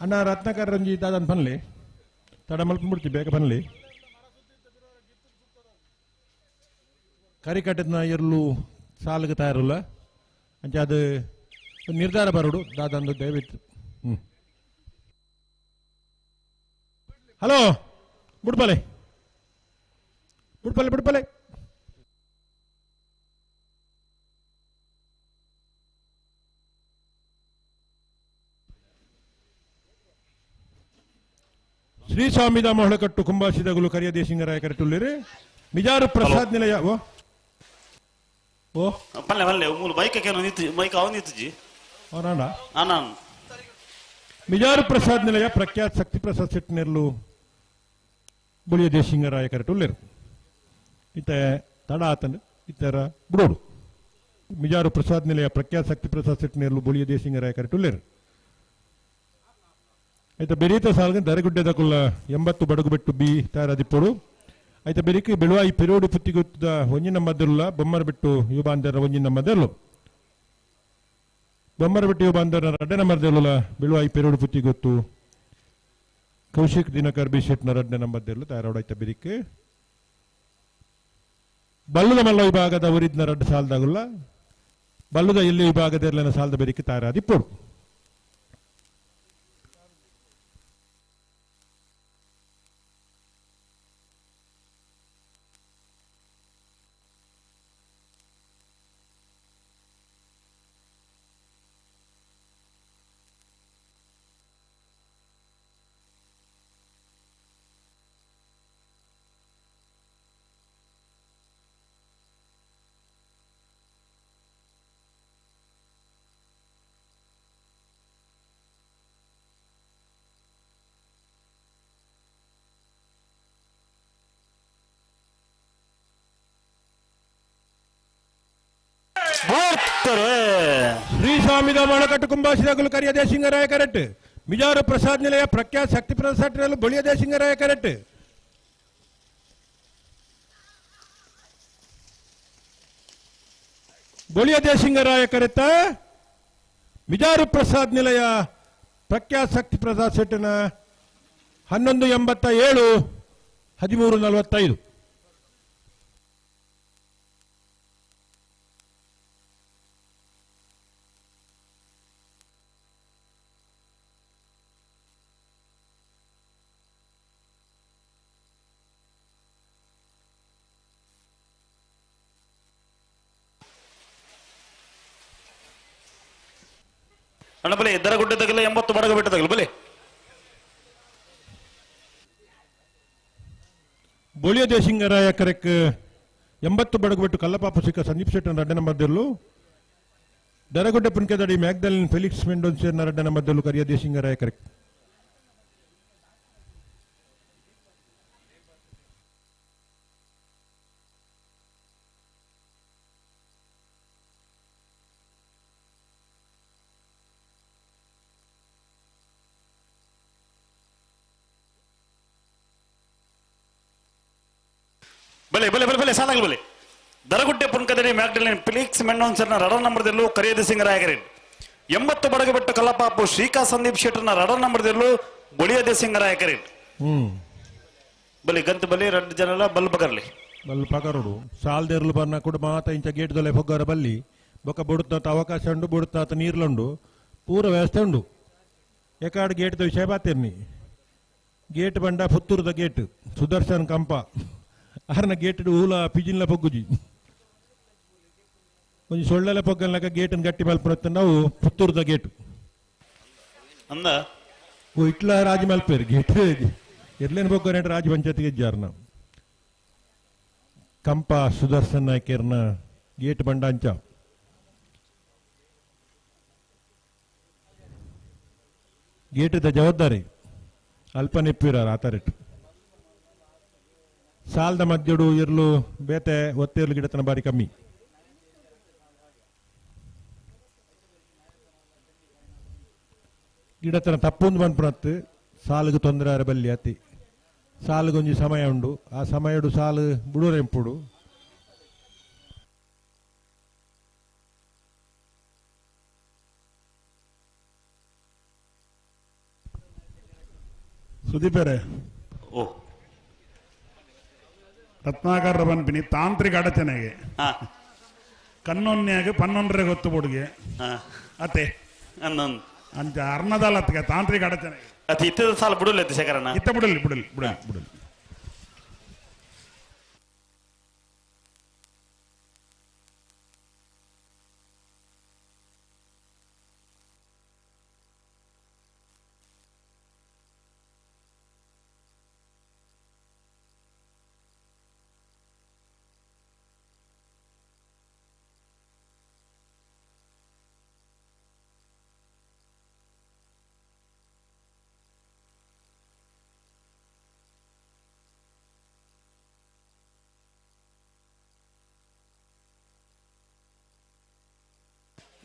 ಅಣ್ಣ ರತ್ನಾಕರ ರಂಜಿ ದಾದನ್ ಬನ್ಲಿ ತಡ ಮಲ್ಕೊಂಡ್ಬಿಡ್ತಿ ಬೇಗ ಬನ್ಲಿ ಕರಿ ಕಟ್ಟಿದ್ನ ಇರ್ಲು ಸಾಲಿಗೆ ತಯಾರಲ್ಲ ಅಂಚೆ ಅದು ನಿರ್ಧಾರ ಬರೋಡು ದಾದಂದು ದಯವಿಟ್ಟು ಹಲೋ ಬಿಡ್ಬಲೆ ಬಿಡ್ಬಲೆ ಬಿಡ್ಬಲೆ ಶ್ರೀ ಸ್ವಾಮಿ ದಾಮ ಹೊಳಕಟ್ಟು ಕುಂಭಾಶಿದಗುಲು ಕರಿಯ ದೇಶಿಂಗರಾಯ ಕರೆಟುಲ್ಲಿರಿ ಮಿಜಾರು ಪ್ರಸಾದ್ ನಿಲಯ ಓ ಓ ಪಲ್ಲೆ ಪಲ್ಲೆ ಮೂಲ ಬೈಕಕ್ಕೆ ನಿಂತು ಬೈಕ್ ಅವ ನಿಂತುಜಿ ಅವನಾಡ ನಾನು ಮಿಜಾರು ಪ್ರಸಾದ್ ನಿಲಯ ಪ್ರಖ್ಯಾತ್ ಶಕ್ತಿ ಪ್ರಸಾದ್ ಶೆಟ್ಟಿ ನೆರ್ಲು ಬುಳಿಯ ದೇಶಿಂಗರಾಯ ಕರೆಟುಲ್ಲಿರು ಇತ್ತ ತಡ ಆತನ ಇತ್ತರ ಬಿಡೋಡು ಮಿಜಾರು ಪ್ರಸಾದ್ ನಿಲಯ ಪ್ರಖ್ಯಾತ್ ಶಕ್ತಿ ಪ್ರಸಾದ್ ಶೆಟ್ಟಿ ನೆರ್ಲು ಬುಳಿಯ ದೇಶಿಂಗರಾಯ ಕರೆಟುಲ್ಲಿರು ಐತ ಬೆರೀತ ಸಾಲ್ಗೆ ದರಗುಡ್ಡೆದ ಕುಲ್ಲ 80 ಬಡಗು ಬೆಟ್ಟು ಬಿ ತಯಾರದಿಪ್ಪೋಡು ಐತ ಬೆರಿಕೆ ಬೆಳುವ ಈ ಪೆರೋಡು ಪುತ್ತಿಗೊತ್ತದ ಒಂಜಿನ ಮದ್ದರುಲ್ಲ ಬೊಮ್ಮರ ಬಿಟ್ಟು ಯುವಾಂದರ ಒಂಜಿನ ಮದ್ದರ್ಲು ಬೊಮ್ಮರ ಬಿಟ್ಟು ಯುವಾಂದರ ರಡ್ಡನ ಮದ್ದರುಲ್ಲ ಬೆಳುವ ಈ ಪೆರೋಡು ಪುತ್ತಿಗೊತ್ತು ಕೌಶಿಕ್ ದಿನಕರ್ ಬಿ ಶೆಟ್ನ ರಡ್ಡನ ಮದ್ದರ್ಲು ತಯಾರಾಡೈತ ಬೆರಿಕೆ ಬಲ್ಲುದ ಮಲ್ಲ ವಿಭಾಗದ ಅವರಿದ್ನ ರಡ್ಡ ಸಾಲದಾಗುಲ್ಲ ಬಲ್ಲುದ ಎಲ್ಲಿ ವಿಭಾಗದಲ್ಲಿನ ಸಾಲದ ಬೆರಿಕೆ ತಯಾರಾದಿಪ್ಪೋಡು ಶ್ರೀ ಸ್ವಾಮಿ ಮೊಳಕಟ್ಟು ಕುಂಭಾಶಿದಗುಲು ಕರಿಯ ದೇಶಿಂಗರಾಯ ಕರೆಟ್ ಮಿಜಾರು ಪ್ರಸಾದ್ ನಿಲಯ ಪ್ರಖ್ಯಾತ್ ಶಕ್ತಿ ಪ್ರಸಾದ್ ಬಳಿಯ ದೇಶಿಂಗರಾಯ ಕರೆಟ್ ಬಳಿಯ ದೇಶಿಂಗರಾಯ ಕರೆತ ಮಿಜಾರು ಪ್ರಸಾದ್ ನಿಲಯ ಪ್ರಖ್ಯಾತ್ ಶಕ್ತಿ ಪ್ರಸಾದ್ ಶೆಟ್ಟಿನ 1187 1345 ಅಣ್ಣ ಬಲೆ ದರಗುಡ್ಡೆ ತಗಲ 80 ಬಡಗ ಬಿಟ್ಟು ತಗಲು ಬಲೆ ಬೋಳಿಯ ದೇಶಿಂಗರಾಯ ಕರೆಕ್ 80 ಬಡಗು ಬಿಟ್ಟು ಕಲ್ಲಪಾಪ ಸಿಕ್ಕ ಸಂದೀಪ್ ಶೆಟ್ಟನ ರಡ್ಡನ ಮದ್ದಲು ದರಗುಡ್ಡೆ ಪುನ್ಕೆದಡಿ ಮ್ಯಾಗ್ದಲಿನ್ ಫೆಲಿಕ್ಸ್ ಮೆಂಡೋನ್ಸಿಯರ್ನ ರಡ್ಡನ ಮದ್ದಲು ಕರಿಯ ದೇಶಿಂಗರಾಯ ಕರೆಕ್ ಬಲೆ ಬಲೆ ಬಲೆ ಬಲೆ ಸಾಲಾಗಲು ಬಲೆ ದರಗುಡ್ಡೆ ಪುನ್ಕದಡಿ ಮ್ಯಾಗ್ಡಲಿನ್ ಫಿಲಿಕ್ಸ್ ಮೆಂಡೋನ್ಸರ್ನ ರಡ ನಂಬರ್ದಲ್ಲೂ ಕರಿಯದ ಸಿಂಗರಾಯಕರೇನ್ 80 ಬಡಗ ಬಿಟ್ಟು ಕಲ್ಲಪಾಪು ಶ್ರೀಕಾ ಸಂದೀಪ್ ಶೆಟ್ಟರ್ನ ರಡ ನಂಬರ್ದಲ್ಲೂ ಬೊಳಿಯದೆ ಸಿಂಗರಾಯಕರೇನ್ ಬಲಿ ಗಂತ ಬಲಿ 2 ಜನ ಬಲ್ ಬಗರ್ಲಿ ಬಲ್ ಪಗರುಡು ಸಾಲ್ದೇರ್ಲು ಬರ್ನ ಕೂಡ ಮಾತ ಇಂಚ ಗೇಟ್ ದೊಲೆ ಹೊಗ್ಗರ ಬಲ್ಲಿ ಬೊಕ್ಕ ಬುಡುತ್ತ ಅವಕಾಶ ಉಂಡು ಬುಡುತ್ತ ನೀರ್ಲುಂಡು ಪೂರ ವ್ಯವಸ್ಥೆ ಉಂಡು ಎಕಾಡ್ ಗೇಟ್ ವಿಷಯ ಬಾತಿರ್ನಿ ಗೇಟ್ ಬಂಡ ಪುತ್ತೂರದ ಗೇಟ್ ಸುದರ್ಶನ್ ಕಂಪ ಆರ್ನ ಗೇಟ್ ಊಲ ಪಿಜಿನ್ಲ ಪೊಗ್ಗುಜಿ ಒಂದು ಸೊಳ್ಳೆಲ್ಲ ಪೊಗ್ಗಲ್ನಾಗ ಗೇಟನ್ನು ಗಟ್ಟಿ ಮಲ್ಪುರತ್ತ ನಾವು ಪುತ್ತೂರದ ಗೇಟ್ ಅಂದ ಓ ಇಟ್ಲ ರಾಜ ಮಲ್ಪೇರು ಗೇಟ್ ಎರ್ಲೇನು ಪೊಗ್ಗ ರಾಜ ಪಂಚಾಯತಿಗೆ ಇಜ್ಜಾರ ನಾವು ಕಂಪ ಸುದರ್ಶನ್ ನಾಯ್ಕರ್ನ ಗೇಟ್ ಬಂಡಾಂಚ ಗೇಟದ ಜವಾಬ್ದಾರಿ ಅಲ್ಪ ನೆಪ್ಪಿರಾರ ಆತರೆಟ್ಟು ಸಾಲದ ಮಧ್ಯಡು ಇರ್ಲು ಬೇತೆ ಒತ್ತೇರ್ಲು ಗಿಡತನ ಬಾರಿ ಕಮ್ಮಿ ಗಿಡತನ ತಪ್ಪೊಂದು ಬಂದ್ಪುಣತ್ತು ಸಾಲಿಗೆ ತೊಂದರೆ ಆರ ಬಲ್ಲಿ ಅತಿ ಸಾಲಿಗೊಂಜಿ ಸಮಯ ಉಂಡು ಆ ಸಮಯಡು ಸಾಲು ಬುಡೋರೆಂಪುಡು ಸುದೀಪರೇ ಓ ರತ್ನಾಕರ ಪನ್ಪಿನಿ ತಾಂತ್ರಿಕ ಅಡಚಣೆಗೆ ಹಾ ಕಣ್ಣೊನ್ನೆಯಾಗ ಪನ್ನೊಂದರೆ ಗೊತ್ತು ಬುಡ್ಗೆ ಹಾ ಅತ್ತೆ ಅನ್ನೊಂದು ಅಂಚ ಅರ್ಣದಲ್ಲತ್ಗೆ ತಾಂತ್ರಿಕ ಅಡಚಣೆಗೆ ಅದು ಇತ್ತದ ಸಾಲ ಬಿಡಲ್ಲ ಶೇಖರಣ್ಣ ಇತ್ತ ಬಿಡಲಿ ಬಿಡಲಿ ಬಿಡಲಿ ಬಿಡಲಿ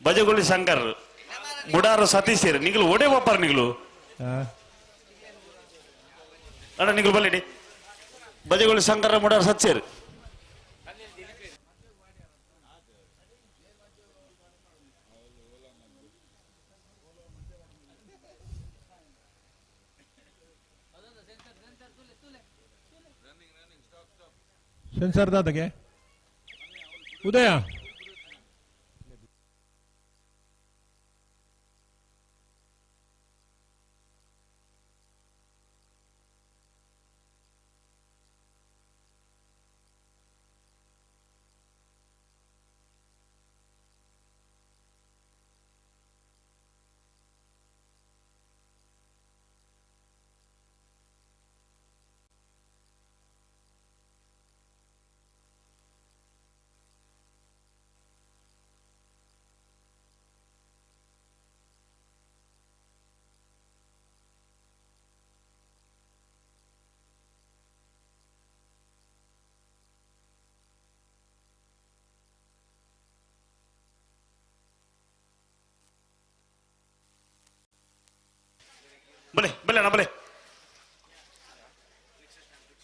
ಬಜಗುಳಿ ಶಂಕರ್ ಮುಡಾರು ಸತೀಶ್ ನಿಗಳು ಒಡೆ ಬಾಪಾರ ನಿಗಳು ಅಣ್ಣ ನಿಗಳು ಬಲ್ಲಿಡಿ ಬಜಗುಳಿ ಶಂಕರ ಮುಡಾರು ಸತ್ಯರ್ ಸೆನ್ಸರ್ ದಾದಗೆ ಉದಯ ಬಲೆ ಬಲೆ ಅಣ್ಣ ಬಲೆ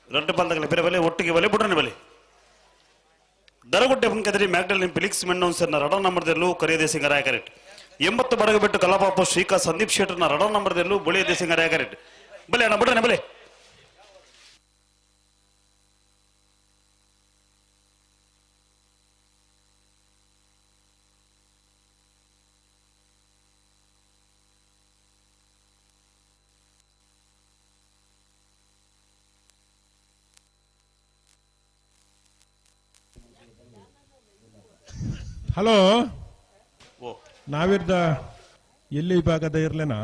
రెండు పందగల పెరవలే ఒట్టికి వలే బుడ్రని వలే ದರಗುಡ್ಡೆ ಪಂಕದರಿ ಮ್ಯಾಗ್ಡಲ್ ಫಿಲಿಕ್ಸ್ ಮೆನ್ನೌನ್ಸರ್ನ ರಡರ್ ನಂಬರ್ದಲ್ಲೂ ಕರಿಯ ದೇಸಿಂಗರಾಯ ಕರೆಕ್ಟ್ 80 ಬಡಗಬೆಟ್ಟು ಕಲಾಪಾಪ ಶ್ರೀಕಾ ಸಂದೀಪ್ ಶೆಟ್ಟರ್ನ ರಡರ್ ನಂಬರ್ದಲ್ಲೂ ಬಳಿಯ ದೇಸಿಂಗರಾಯ ಕರೆಕ್ಟ್ ಬಲೆ ಅಣ್ಣ ಬುಡ್ರನೆ ಬಲೆ ಹಲೋ ಓ ನಾವಿರ್ದ ಎಲ್ಲಿ ವಿಭಾಗದ ಇರ್ಲೇನ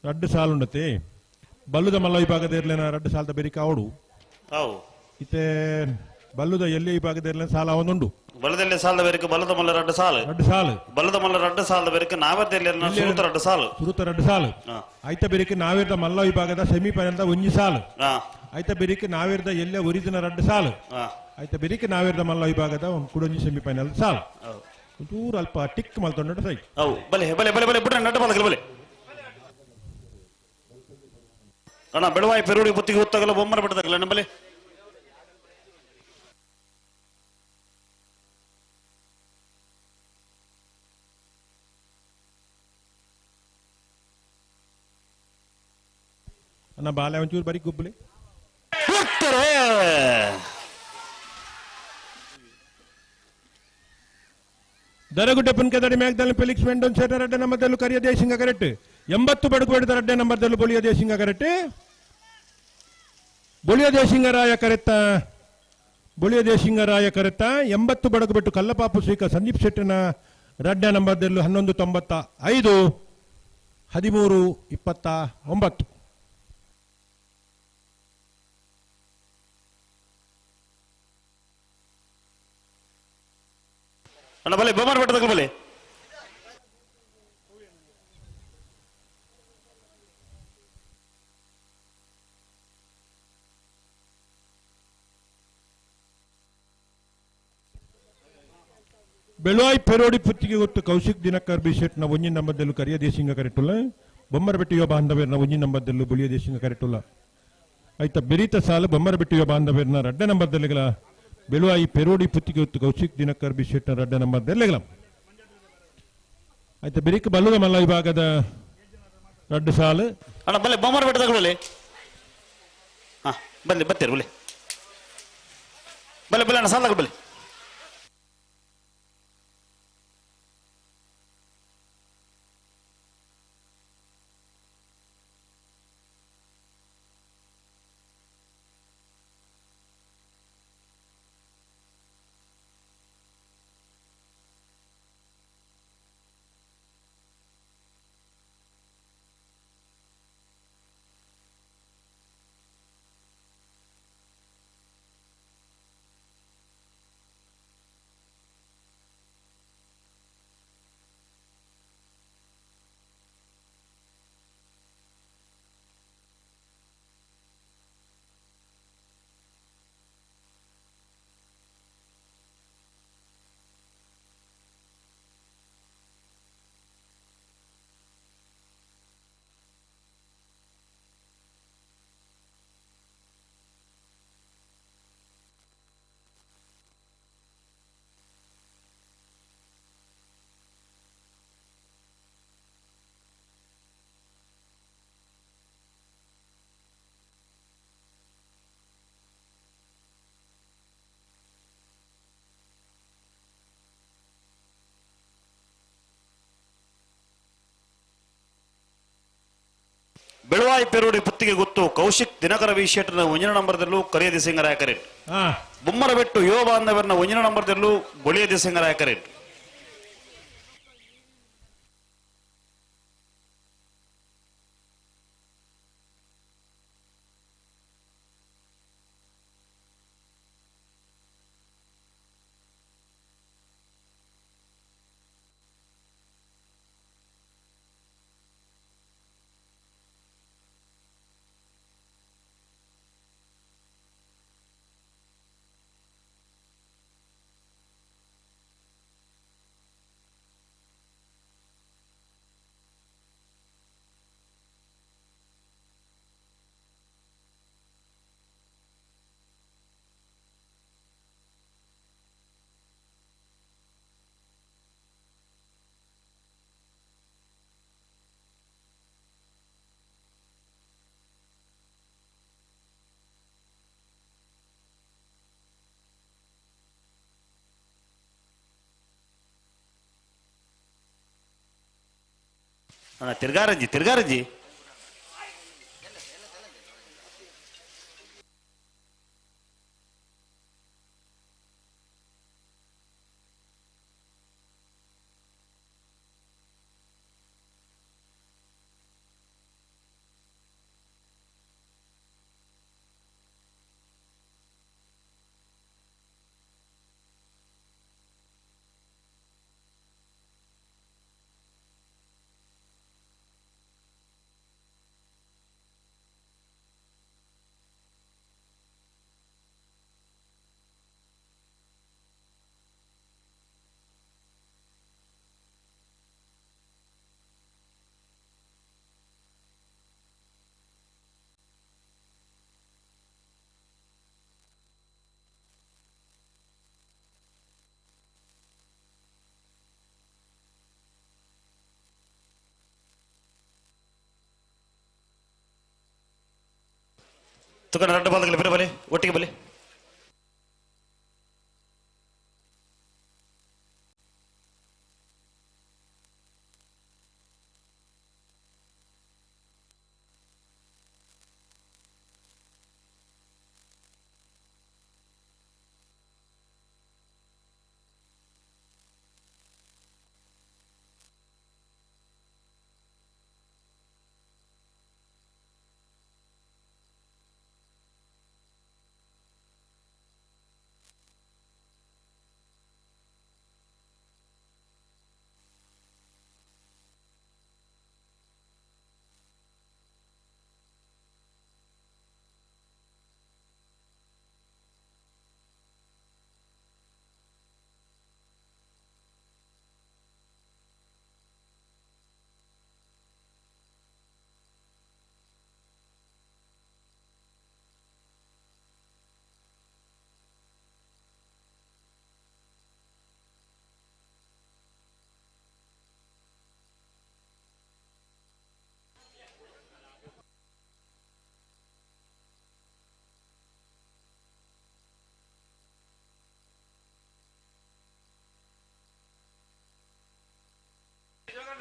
ರಡ್ಡು ಸಾಲು ಉಂಡತಿ ಬಲ್ಲುದ ಮಲ್ಲ ವಿಭಾಗದ ಇರ್ಲೇನ ರಡ್ಡು ಸಾಲದ ಬೆರಿಕ ಅವಡು ಅವು ಇತ್ತೆ ಬಲ್ಲುದ ಎಲ್ಲಿ ವಿಭಾಗದ ಇರ್ಲೇನ ಸಾಲ ಅವನುಂಡು ಬಲದಲ್ಲಿ ಸಾಲದ ಬೆರಕೆ ಬಲದ ಮಲ್ಲ ರಡ್ಡು ಸಾಲು ರಡ್ಡು ಸಾಲು ಬಲದ ಮಲ್ಲ ರಡ್ಡು ಸಾಲದ ಬೆರಕೆ ನಾವರ್ದಲ್ಲಿ ಸುರುತ ರಡ್ಡು ಸಾಲು ಸುರುತ ರಡ್ಡು ಸಾಲು ಹಾ. ಐತ ಬೆರಿಕೆ ನಾವಿರ್ದ ಮಲ್ಲ ವಿಭಾಗದ ಸೆಮಿಫೈನಲ್ ಒಂಜಿ ಸಾಲು ಹಾ ಐತ ಬೆರಿಕೆ ನಾವಿರ್ದ ಎಲ್ಲೇ ಒರಿಜಿನ ರಡ್ಡು ಸಾಲು ಹಾ ಐತ ಬೆರಿಕೆ ನಾವಿರ್ದ ಮಲ್ಲ ವಿಭಾಗದ ಒಂದು ಕುಡೊಂಜಿ ಸೆಮಿಫೈನಲ್ ಸಾಲು ಅವು ಒಂಚೂರು ಅಲ್ಪ ಟಿಕ್ ಮಲ್ತೊಂಡ ಸೈ ಅವು ಬಲೆ ಬಲೆ ಬಲೆ ಬಲೆ ಬಿಡ್ರೆ ನಡ್ಡ ಬಾಲಕರು ಬಲೆ ಅಣ್ಣ ಬೆಳವಾಯಿ ಪೆರುಡಿ ಪುತ್ತಿಗೆ ಉತ್ತಾಗಲ್ಲ ಬೊಮ್ಮರ ಬಿಡ್ತಾಗಲ್ಲ ನಮ್ಮ ಬಲೆ ಅನ್ನ ಬಾಲೆ ಒಂಚೂರು ಬರೀ ಗುಬ್ಬಲಿ ಉತ್ತರ ದರಗುಡ್ಡೆ ಪುನ್ಕದಡಿ ಮ್ಯಾಗ್ದಲ್ಲಿ ಫೆಲಿಕ್ಸ್ ಮೆಂಡೋನ್ ಸೆಟರ್ ರಡ್ಡೆ ನಂಬರ್ದಲ್ಲೂ ಕರಿಯ ದೇಶಿಂಗ ಕರೆಕ್ಟ್ 80 ಬಡಗು ಬಡಿದ ರಡ್ಡೆ ನಂಬರ್ದಲ್ಲೂ ಬೊಳಿಯ ದೇಶಿಂಗ ಕರೆಕ್ಟ್ ಬೊಳಿಯ ದೇಶಿಂಗರಾಯ ಕರೆತ್ತ ಬೊಳಿಯ ದೇಶಿಂಗರಾಯ ಕರೆತ್ತ 80 ಬಡಗು ಬಿಟ್ಟು ಕಲ್ಲಪಾಪು ಶ್ರೀಕ ಸಂದೀಪ್ ಶೆಟ್ಟಿನ ರಡ್ಡೆ ನಂಬರ್ದಲ್ಲೂ 1195 1329 ಅಣ್ಣ ಬಲೆ ಬೊಮ್ಮರ ಬಿಡ್ತಾಗಲ್ಲ ಬಲೆ ಬೆಳುವಾಯಿ ಪೆರೋಡಿ ಪುತ್ತಿಗೆ ಗೊತ್ತು ಕೌಶಿಕ್ ದಿನಕರ್ ಬಿಶೆಟ್ನ ಒಂಜಿ ನಂಬರ್ದಲ್ಲೂ ಕರಿಯ ದೇಶಿಂಗ ಕರೆಕ್ಟುಲ್ಲ ಬೊಮ್ಮರ ಬೆಟ್ಟಿಯೋ ಬಾಂಧವ್ಯರ್ನ ಒಂಜಿ ನಂಬರ್ದಲ್ಲೂ ಬುಳಿಯ ದೇಶಿಂಗ ಕರೆಕ್ಟುಲ್ಲ ಆಯ್ತಾ ಬೆರೀತ ಸಾಲು ಬೊಮ್ಮರ ಬೆಟ್ಟಿಯೋ ಬಾಂಧವ್ಯರ್ನ ರಡ್ಡೆ ನಂಬರ್ದಲ್ಲಿಗಳ ಬೆಳುವಾಯಿ ಪೆರೋಡಿ ಪುತ್ತಿಗೆ ಗೊತ್ತು ಕೌಶಿಕ್ ದಿನಕರ್ ಬಿಶೆಟ್ನ ರಡ್ಡೆ ನಂಬರ್ದಲ್ಲಿಗಳ ಆಯ್ತಾ ಬೆರಿಕ ಬಲ್ಲುದ ಮಲ್ಲ ವಿಭಾಗದ ರಡ್ಡು ಸಾಲು ಅಣ್ಣ ಬಲೆ ಬೊಮ್ಮರ ಬಿಡ್ತಾಗಲ್ಲ ಬಲೆ ಬಲ್ಲಿ ಬತ್ತೀರಿ ಬಲ್ಲಿ ಬಲ್ಲಿ ಬಲ್ಲಿ ಅಣ್ಣ ಸಾಲಾಗ ಬಲ್ಲಿ ಬೆಳವಾಯಿ ಪೆರೋಡಿ ಪುತ್ತಿಗೆ ಗೊತ್ತು ಕೌಶಿಕ್ ದಿನಕರ ವಿಶೇಟನ ಒಂಜಿನ ನಂಬರ್ದಲ್ಲೂ ಕರಿಯದಿ ಸಿಂಗರಾಯ ಕರೆಟ್ ಬೊಮ್ಮರ ಬೆಟ್ಟು ಯುವ ಬಾಂಧವರನ್ನ ಒಂಜಿನ ನಂಬರ್ದಲ್ಲೂ ಬೊಳಿಯದಿ ಸಿಂಗರಾಯ ಕರೆಟ್ ತಿರ್ಗಾರಂಜಿ ತಿರ್ಗಾರಂಜಿ ತುಕನ ರಡ್ಡ ಬಾಂಧಗಳು ಬೇರೆ ಬಲೆ ಒಟ್ಟಿಗೆ ಬಲೆ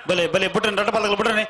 ಬಲೆ ಬಲೆ ಬಿಟ್ರೆ ರಟ್ಟ ಪಾಲಗಳು ಬಿಡ್ರಿ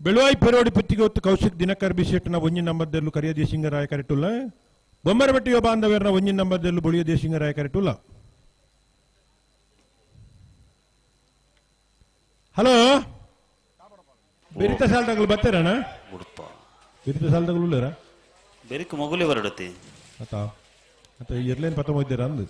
ಬೆಳುವಾಯಿ ಪೆರೋಡಿ ಪುತ್ತಿಗೆ ಹೊತ್ತು ಕೌಶಿಕ್ ದಿನಕರ್ ಬಿಶೆಟ್ನ ಒಂಜಿ ನಂಬರ್ದಲ್ಲೂ ಕರಿಯ ದೇಶಿಂಗರಾಯ ಕರೆಟುಲ್ಲ ಬೊಮ್ಮರಬಟ್ಟಿಯ ಬಾಂಧವ್ಯರನ ಒಂಜಿ ನಂಬರ್ದಲ್ಲೂ ಬೊಳಿಯ ದೇಶಿಂಗರಾಯ ಕರೆಟುಲ್ಲ. ಹಲೋ ಬೆರಿತ ಸಾಲ್ದಾಗಲು ಬರ್ತಾರಣ್ಣ ಬೆರಿತ ಸಾಲ್ದಾಗಲು ಉಳ್ಳರ ಬೆರಿಕ್ ಮಗುಲಿ ಹೊರಡತಿ ಅತ್ತ ಇರ್ಲೇನು ಪತ್ತ ಹೋಯ್ತಾರ ಅಂದ್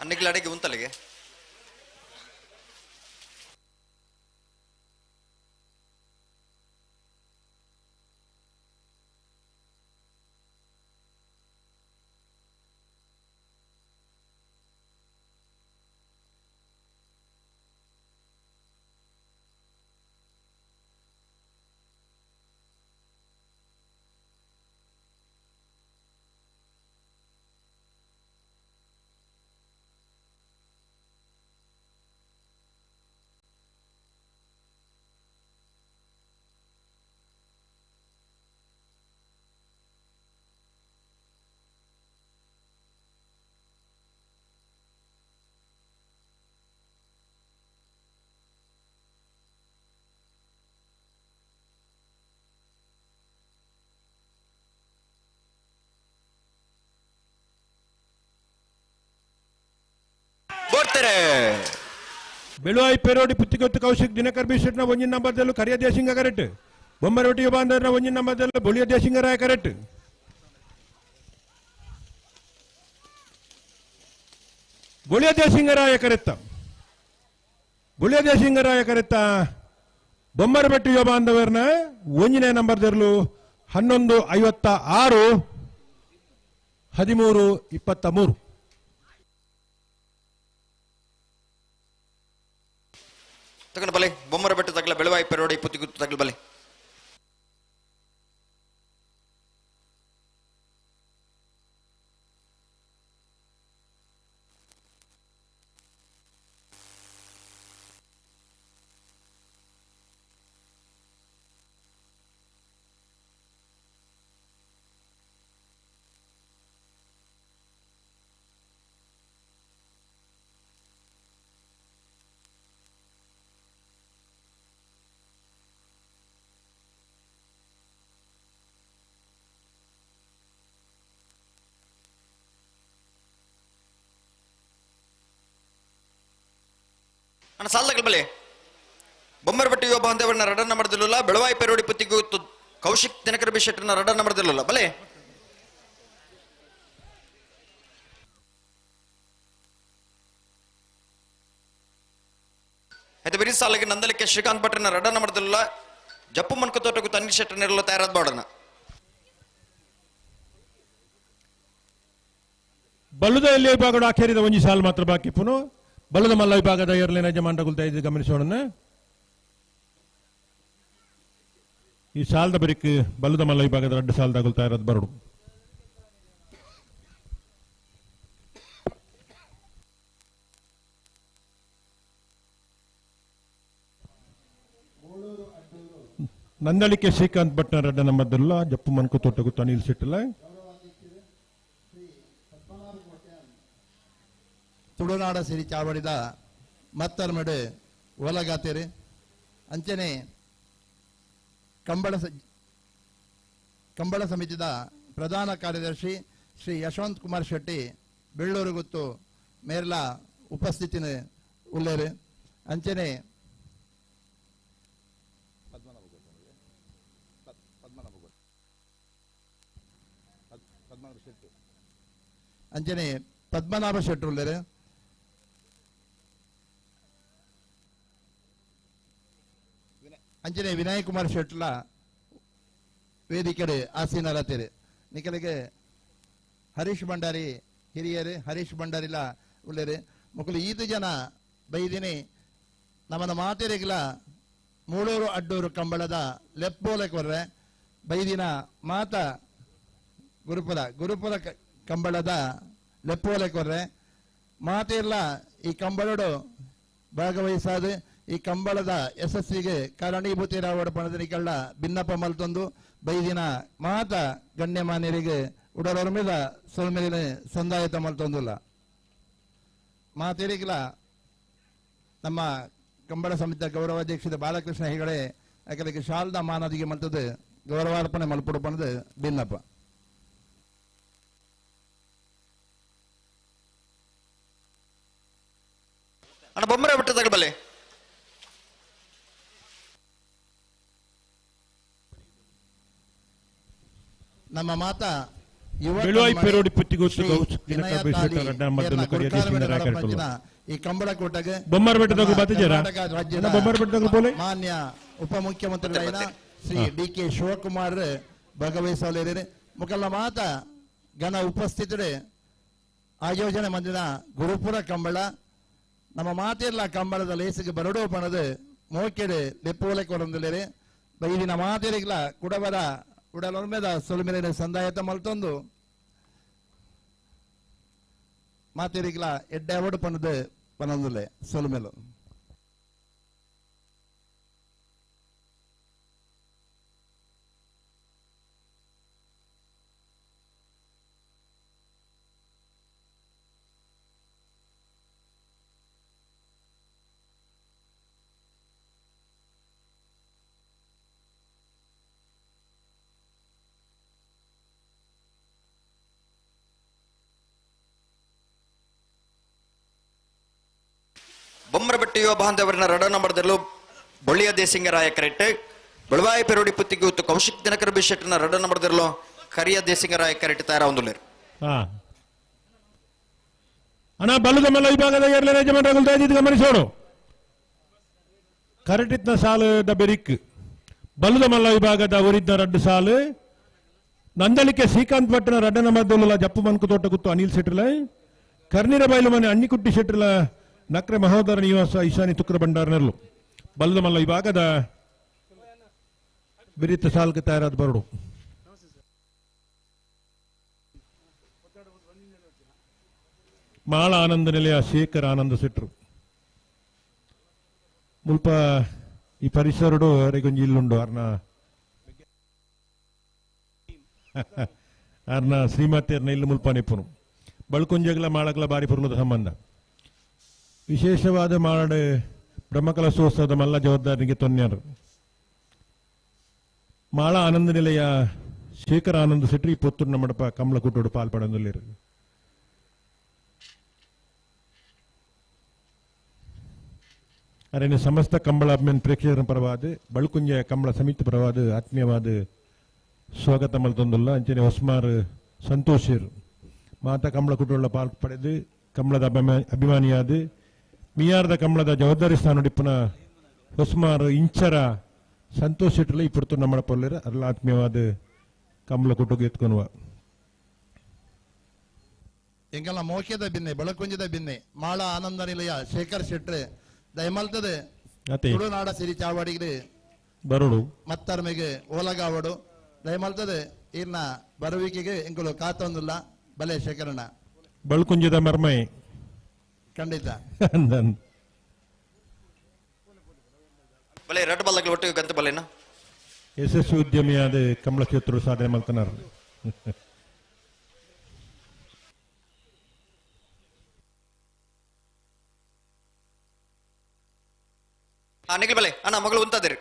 ಅನ್ನಿಗ್ಲ ಅಡಿಗೆ ಉಂತಲ್ಲಿಗೆ ಬೆಳುವಾಯಿ ಪೆರೋಡಿ ಪುತ್ತಿಗೆ ಹೊತ್ತು ಕೌಶಿಕ್ ದಿನಕರ್ ಬಿಶೆಟ್ನ ಒಂಜಿ ನಂಬರ್ದಲ್ಲೂ ಕರಿಯ ದೇಶಿಂಗ ಕರೆಕ್ಟ್ ಬೊಮ್ಮರಬಟ್ಟಿಯ ಬಾಂಧವ್ಯರನ ಒಂಜಿ ನಂಬರ್ದಲ್ಲೂ ಬೊಳಿಯ ದೇಶಿಂಗರಾಯ ಕರೆಕ್ಟ್. ಬೊಳಿಯ ದೇಶಿಂಗರಾಯ ಕರೆತ್ತ ಬೊಳಿಯ ದೇಶಿಂಗರಾಯ ಕರೆತ್ತ ಬೊಮ್ಮರಬಟ್ಟಿಯ ಬಾಂಧವ್ಯರನ ಒಂಜನೇ ನಂಬರ್ದಲ್ಲೂ 11:56 13-23. ತಗಲ ಬಲೆ ಬೊಮ್ಮರ ಬೆಟ್ಟ ತಗಲ ಬೆಳವಾಯಿ ಪೆರೋಡಿ ಪುತ್ತಿಗುತ್ತು ತಗಲ ಬಲೆ ಅಣ್ಣ ಸಾಲ ಬಲೆ ಬೊಮ್ಮರ ಬೆಟ್ಟ ಯುವ ಬಾಂಧವರನ್ನ ರಡನ್ನ ಮಾಡದಿಲ್ಲ ಬೆಳವಾಯಿ ಪೆರೋಡಿ ಪುತ್ತಿಗೂ ಕೌಶಿಕ್ ದಿನಕರ ಬಿಶೆಟ್ರನ್ನ ರಡನ್ನ ಮಾಡದಿಲ್ಲ ಬಲೆ అయితే ಬಿರಿ ಸಾಲಿಗೆ ನಂದಲಿಕ್ಕೆ ಶ್ರೀಕಾಂತ್ ಭಟ್ರನ್ನ ರಡನ್ನ ಮಾಡದಿಲ್ಲ ಜಪ್ಪು ಮನ್ಕ ತೋಟಗೂ ತನ್ನಿ ಶೆಟ್ಟರ್ನೆಲ್ಲ ತಯಾರಾದ ಬಾಡನ ಬಲ್ಲುದ ಎಲ್ಲಿ ವಿಭಾಗದ ಆಖೇರಿದ ಒಂಜಿ ಸಾಲು ಮಾತ್ರ ಬಾಕಿ ಪುನಃ ಬಲ್ಲದ ಮಲ್ಲ ವಿಭಾಗದ ಏರ್ಲೈನ್ ಯಜಮಾನಗುಲ್ತಾ ಇದು ಗಮನಿಸೋಣ. ಈ ಸಾಲದ ಬರಿಕ್ ಬಲ್ಲದ ಮಲ್ಲ ವಿಭಾಗದ 2 ಸಾಲದಾಗುಲ್ತಾ ಇರೋದು ಬರಡು. ನಂದಳಿಕೆ ಶ್ರೀಕಾಂತ್ ಭಟ್ನ ರಡ್ಡ ನಂಬರ್ದಲ್ಲ ಜಪ್ಪು ಮನ್ಕು ತೋಟಗೂ ತನಿಲ್ ಸಿಟ್ಟಿಲ್ಲ. ತುಳುನಾಡ ಸಿರಿ ಚಾವಡಿದ ಮತ್ತರ್ಮಡು ಓಲಗಾತೇರಿ ಅಂಚನೆ ಕಂಬಳ ಸಮಿತಿದ ಪ್ರಧಾನ ಕಾರ್ಯದರ್ಶಿ ಶ್ರೀ ಯಶವಂತ್ ಕುಮಾರ್ ಶೆಟ್ಟಿ ಬೆಳ್ಳೂರು ಗುತ್ತು ಮೇರ್ಲ ಉಪಸ್ಥಿತಿನ ಉಳ್ಳೇರು ಅಂಚನೆ ಅಂಚನೆ ಪದ್ಮನಾಭ ಶೆಟ್ಟಿ ಉಳ್ಳೇರು ಅಂಚನೆ ವಿನಯ್ ಕುಮಾರ್ ಶೆಟ್ಲ ವೇದಿಕೆ ಆಸೀನರತ್ತೇರಿ ನಿಖಲಿಗೆ ಹರೀಶ್ ಭಂಡಾರಿ ಹಿರಿಯರು ಹರೀಶ್ ಭಂಡಾರಿಲ ಉಳ್ಳೇರು ಮಕ್ಕಳು 5 ಜನ ಬೈದಿನಿ ನಮ್ಮನ ಮಾತೆರೆಗಿಲ ಮೂಳೂರು ಅಡ್ಡೂರು ಕಂಬಳದ ಲೆಪ್ಪೋಲೆ ಕೊರ್ರೆ ಬೈದಿನ ಮಾತ ಗುರುಪುರ ಕಂಬಳದ ಲೆಪ್ಪೋಲೆ ಕೊರ್ರೆ ಮಾತೆಲ್ಲ ಈ ಕಂಬಳಡು ಭಾಗವಹಿಸಾದು ಈ ಕಂಬಳದ ಯಶಸ್ಸಿಗೆ ಕಾರಣೀಭೂತರಾವಡ ಪಣದನಿಕಳ್ಳ ಭಿನ್ನಪ ಮಲ್ತೊಂದು ಬೈದಿನ ಮಾತ ಗಣ್ಯಮಾನ್ಯರಿಗೆ ಉಡಲರ మీద ಸೊಲ್ಮೇಲಿನ ಸಂದಾಯತ ಮಲ್ತೊಂದುಲ್ಲ ಮಾತೆರಿಗಿಲ ನಮ್ಮ ಕಂಬಳ ಸಮಿತಿಯ ಗೌರವಾಧ್ಯಕ್ಷದ ಬಾಲಕೃಷ್ಣ ಹೆಗಡೆ ಯಾಕಂದ್ರೆ ಶಾರದಾ ಮಾನದಿಗೆ ಮಲ್ತದ್ದು ಗೌರವಾರ್ಪಣೆ ಮಲ್ಪಡು ಪಣದು ಭಿನ್ನಪ್ಪ ಅಣ್ಣ ಬೊಮ್ಮರ ಬೆಟ್ಟ ತಗಬಲೆ ನಮ್ಮ ಮಾತಾ ಬೆಳವಾಯಿ ಪೆರೋಡಿ ಪುತ್ತಿಗೂ ಈ ಕಂಬಳ ಕೋಟಗೆ ಬೊಮ್ಮರ ಬೆಟ್ಟದಾಗ ಬತ್ತಿದ್ದೀರಾ ಬೊಮ್ಮರ ಬೆಟ್ಟದಾಗ ಬೋಲೆ ಮಾನ್ಯ ಉಪಮುಖ್ಯಮಂತ್ರಿಗಳಾದ ಶ್ರೀ ಡಿ.ಕೆ. ಶಿವಕುಮಾರ್ ಭಾಗವಹಿಸಲಿದ್ದಾರೆ ಮುಖಲ್ಲ ಮಾತ ಘನ ಉಪಸ್ಥಿತರು ಆಯೋಜನೆ ಮಂದಿನ ಗುರುಪುರ ಕಂಬಳ ನಮ್ಮ ಮಾತೆಲ್ಲ ಕಂಬಳದ ಲೇಸಿಗೆ ಬರಡೋ ಪಣದು ಮೋಕೆಡೆ ಲೆಪ್ಪೋಲೆ ಕೊಡಂದಿಲ್ಲರೆ ಬೈದಿನ ಮಾತೆರಿಗ್ಲ ಕುಡಬರ ಉಡಲೊರ మీద ಸೊಲುಮೆಲಿನ ಸಂದಾಯತ ಮಲ್ತೊಂದು ಮಾತೆರಿಗ್ಲ ಎಡ್ಡೆ ಅವಡು ಪಣದು ಪನಂದುಲೆ ಸೊಲುಮೆಲು ಬೊಮ್ಮರ ಬೆಟ್ಟ ಯುವ ಬಾಂಧವರನ್ನ ರಡ ನಂಬರ್ದಲ್ಲೂ ಬೊಳ್ಳಿಯ ದೇಸಿಂಗರಾಯ ಕರೆಕ್ಟ್ ಬೆಳವಾಯಿ ಪೆರೋಡಿ ಪುತ್ತಿಗೆ ಉತ್ತು ಕೌಶಿಕ್ ದಿನಕರ ಬಿಶೆಟ್ನ ರಡ ನಂಬರ್ದಲ್ಲೂ ಕರಿಯ ದೇಸಿಂಗರಾಯ ಕರೆಕ್ಟ್ ತಯಾರ ಒಂದುಲೇರು ಅಣ್ಣ ಬಲ್ಲದ ಮಲ್ಲ ವಿಭಾಗದ ಏರ್ಲೆ ಯಜಮಾನರಾಗುಲ್ತಾ ಇದ್ದು ಗಮನಿಸೋಣ ಕರೆಕ್ಟ್ ಇತ್ನ ಸಾಲು ದ ಬೆರಿಕ್ ಬಲ್ಲದ ಮಲ್ಲ ವಿಭಾಗದ ಒರಿದ್ದ 2 ಸಾಲು ನಂದಳಿಕೆ ಶ್ರೀಕಾಂತ್ ಪಟ್ಟಣ ರಡ್ಡನ ಮಧ್ಯಲ ಜಪ್ಪು ಮನ್ಕು ತೋಟ ಕುತ್ತು ಅನಿಲ್ ಶೆಟ್ರಲ ಕರ್ನೀರ ಬೈಲು ಮನೆ ಅಣ್ಣಿಕುಟ್ಟಿ ಶೆಟ್ರಲ ನಕ್ರೆ ಮಹೋದರ ನಿವಾಸ ಈಶಾನಿ ತುಕ್ರ ಭಂಡಾರನಲ್ಲು ಬಲ್ಲದ ಮಲ್ಲ ಈ ಭಾಗದ ಬಿರಿತ ಸಾಲ್ಗೆ ತಯಾರಾದ ಬರಡು ಮಾಳ ಆನಂದ ನಿಲಯ ಶೇಖರ್ ಆನಂದ ಶೆಟ್ರು ಮುಲ್ಪ ಈ ಪರಿಸರಡು ಅವರಿಗೊಂದು ಇಲ್ಲುಂಡು ಅರ್ನ ಶ್ರೀಮತಿಯರ್ನ ಇಲ್ಲಿ ಮುಲ್ಪ ನಿಪ್ಪುನು ಬಳ್ಕೊಂಜಗಲ ಮಾಳಗಲ ಬಾರಿ ಪುರ್ಲದ ಸಂಬಂಧ ವಿಶೇಷವಾದ ಮಾಡ ಬ್ರಹ್ಮಕಲಶೋತ್ಸವದ ಮಲ್ಲ ಜವಾಬ್ದಾರಿಗೆ ತೊನ್ಯಾರು ಮಾಳ ಆನಂದ ನಿಲಯ ಶೇಖರ್ ಆನಂದ ಶೆಟ್ಟಿ ಪೊತ್ತೂರು ಮಡಪ ಕಮಲ ಕುಟ್ಟೋಡು ಪಾಲ್ಪಡೊಂದಿಲ್ಲಿರು ಅರೇನು ಸಮಸ್ತ ಕಂಬಳ ಅಭಿಮಾನ ಪ್ರೇಕ್ಷಕರ ಪರವಾದ ಬಳ್ಕುಂಜ ಕಂಬಳ ಸಮಿತಿ ಪರವಾದ ಆತ್ಮೀಯವಾದ ಸ್ವಾಗತ ಮಲ್ತೊಂದುಲ್ಲ ಅಂಚನೆ ಹೊಸ್ಮಾರ್ ಸಂತೋಷರು ಮಾತಾ ಕಂಬಳ ಕುಟುಂಬ ಪಾಲ್ ಪಡೆದು ಕಂಬಳದ ಅಭಿಮಾನಿಯಾದ ಮಿಯಾರ್ದ ಕಂಬಳದ ಜವಾಬ್ದಾರಿ ಸ್ಥಾನ ಡಿಪ್ಪನ ಹೊಸ್ಮಾರ್ ಇಂಚರ ಸಂತೋಷ್ ಇಟ್ಟಲ್ಲ ಈ ಪುರ್ತು ನಮ್ಮ ಪೊಲ್ಲರ ಅಲ್ಲ ಆತ್ಮೀಯವಾದ ಕಂಬಳ ಕುಟುಂಬ ಎತ್ಕೊನುವ ಎಂಕಲ್ನ ಮೋಕ್ಯದ ಬಿನ್ನೆ ಬೆಳಕುಂಜದ ಬಿನ್ನೆ ಮಾಳ ಆನಂದ ನಿಲಯ ಶೇಖರ್ ಶೆಟ್ರೆ ದಯಮಲ್ತದೆ ತುಳುನಾಡ ಸಿರಿ ಚಾವಡಿಗೆ ಬರೋಡು ಮತ್ತರ್ಮೆಗೆ ಓಲಗಾವಡು ದಯಮಲ್ತದೆ ಇರ್ನ ಬರುವಿಕೆಗೆ ಎಂಕುಲು ಕಾತೊಂದಿಲ್ಲ ಬಲೆ ಶೇಖರಣ ಬಳ್ಕುಂಜದ ಮರ್ಮೈ ಖಂಡಿತ ಬಲೆ ರಡ್ ಬಲ್ಲಗಳು ಒಟ್ಟಿಗೆ ಗಂತ ಬಲೆನ ಯಶಸ್ವಿ ಉದ್ಯಮಿಯಾದ ಕಮಲ ಕ್ಷೇತ್ರ ಸಾಧನೆ ಮಾಡ್ತಾರ ನಿಖಿಲ್ ಬಲೆ ಅಣ್ಣ ಮಗಳು ಉಂತದಿರಿ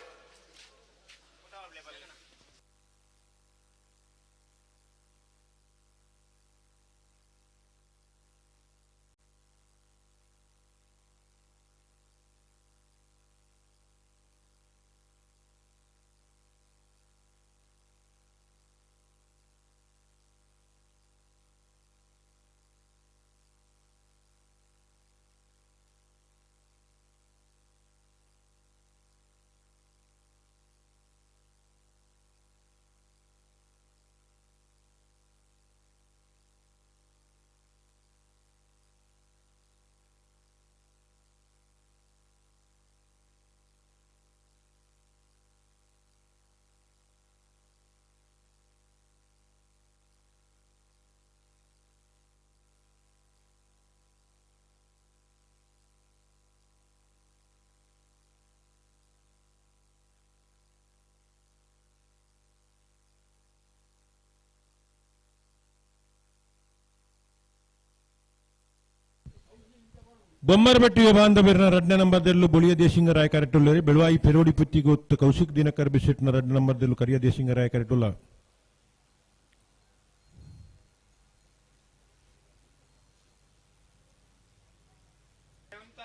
ಬೊಮ್ಮರಬೆಟ್ಟಿಯ ಬಾಂಧವರನ ರಡ್ನ ನಂಬರ್ದಲ್ಲೂ ಬೊಳಿಯ ದೇಶಿಂಗರಾಯ ಕರೆಟುಲ್ಲರೆ ಬೆಳವಾಯಿ ಪೆರೋಡಿ ಪುತ್ತಿಗೊತ್ತು ಕೌಶಿಕ್ ದಿನಕರ್ ಬಿಸೆಟ್ನ ರಡ್ನ ನಂಬರ್ದಲ್ಲೂ ಕರಿಯ ದೇಶಿಂಗರಾಯ ಕರೆಟುಲ್ಲ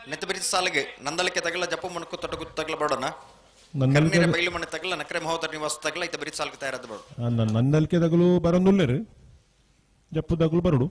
ನೆತ್ತ ಬಿರಿದ ಸಾಲಿಗೆ ನಂದಲಿಕೆ ತಗಲ ಜಪ್ಪು ಮಣಕು ತೊಟ್ಟಗು ತಗಲ ಬರೋಣ ನಂದಲ್ಕೆ ಬೈಲು ಮನೆ ತಗಲ ನಕ್ರೆ ಮಹೋದರ ನಿವಾಸ ತಗಲ ಇತ್ತ ಬಿರಿದ ಸಾಲಿಗೆ ತಯಾರಾದ ಬರೋಣ ನಂದಲ್ಕೆ ತಗಲು ಬರಂದುಲ್ಲೇರು ಜಪ್ಪು ತಗಲು ಬರಡು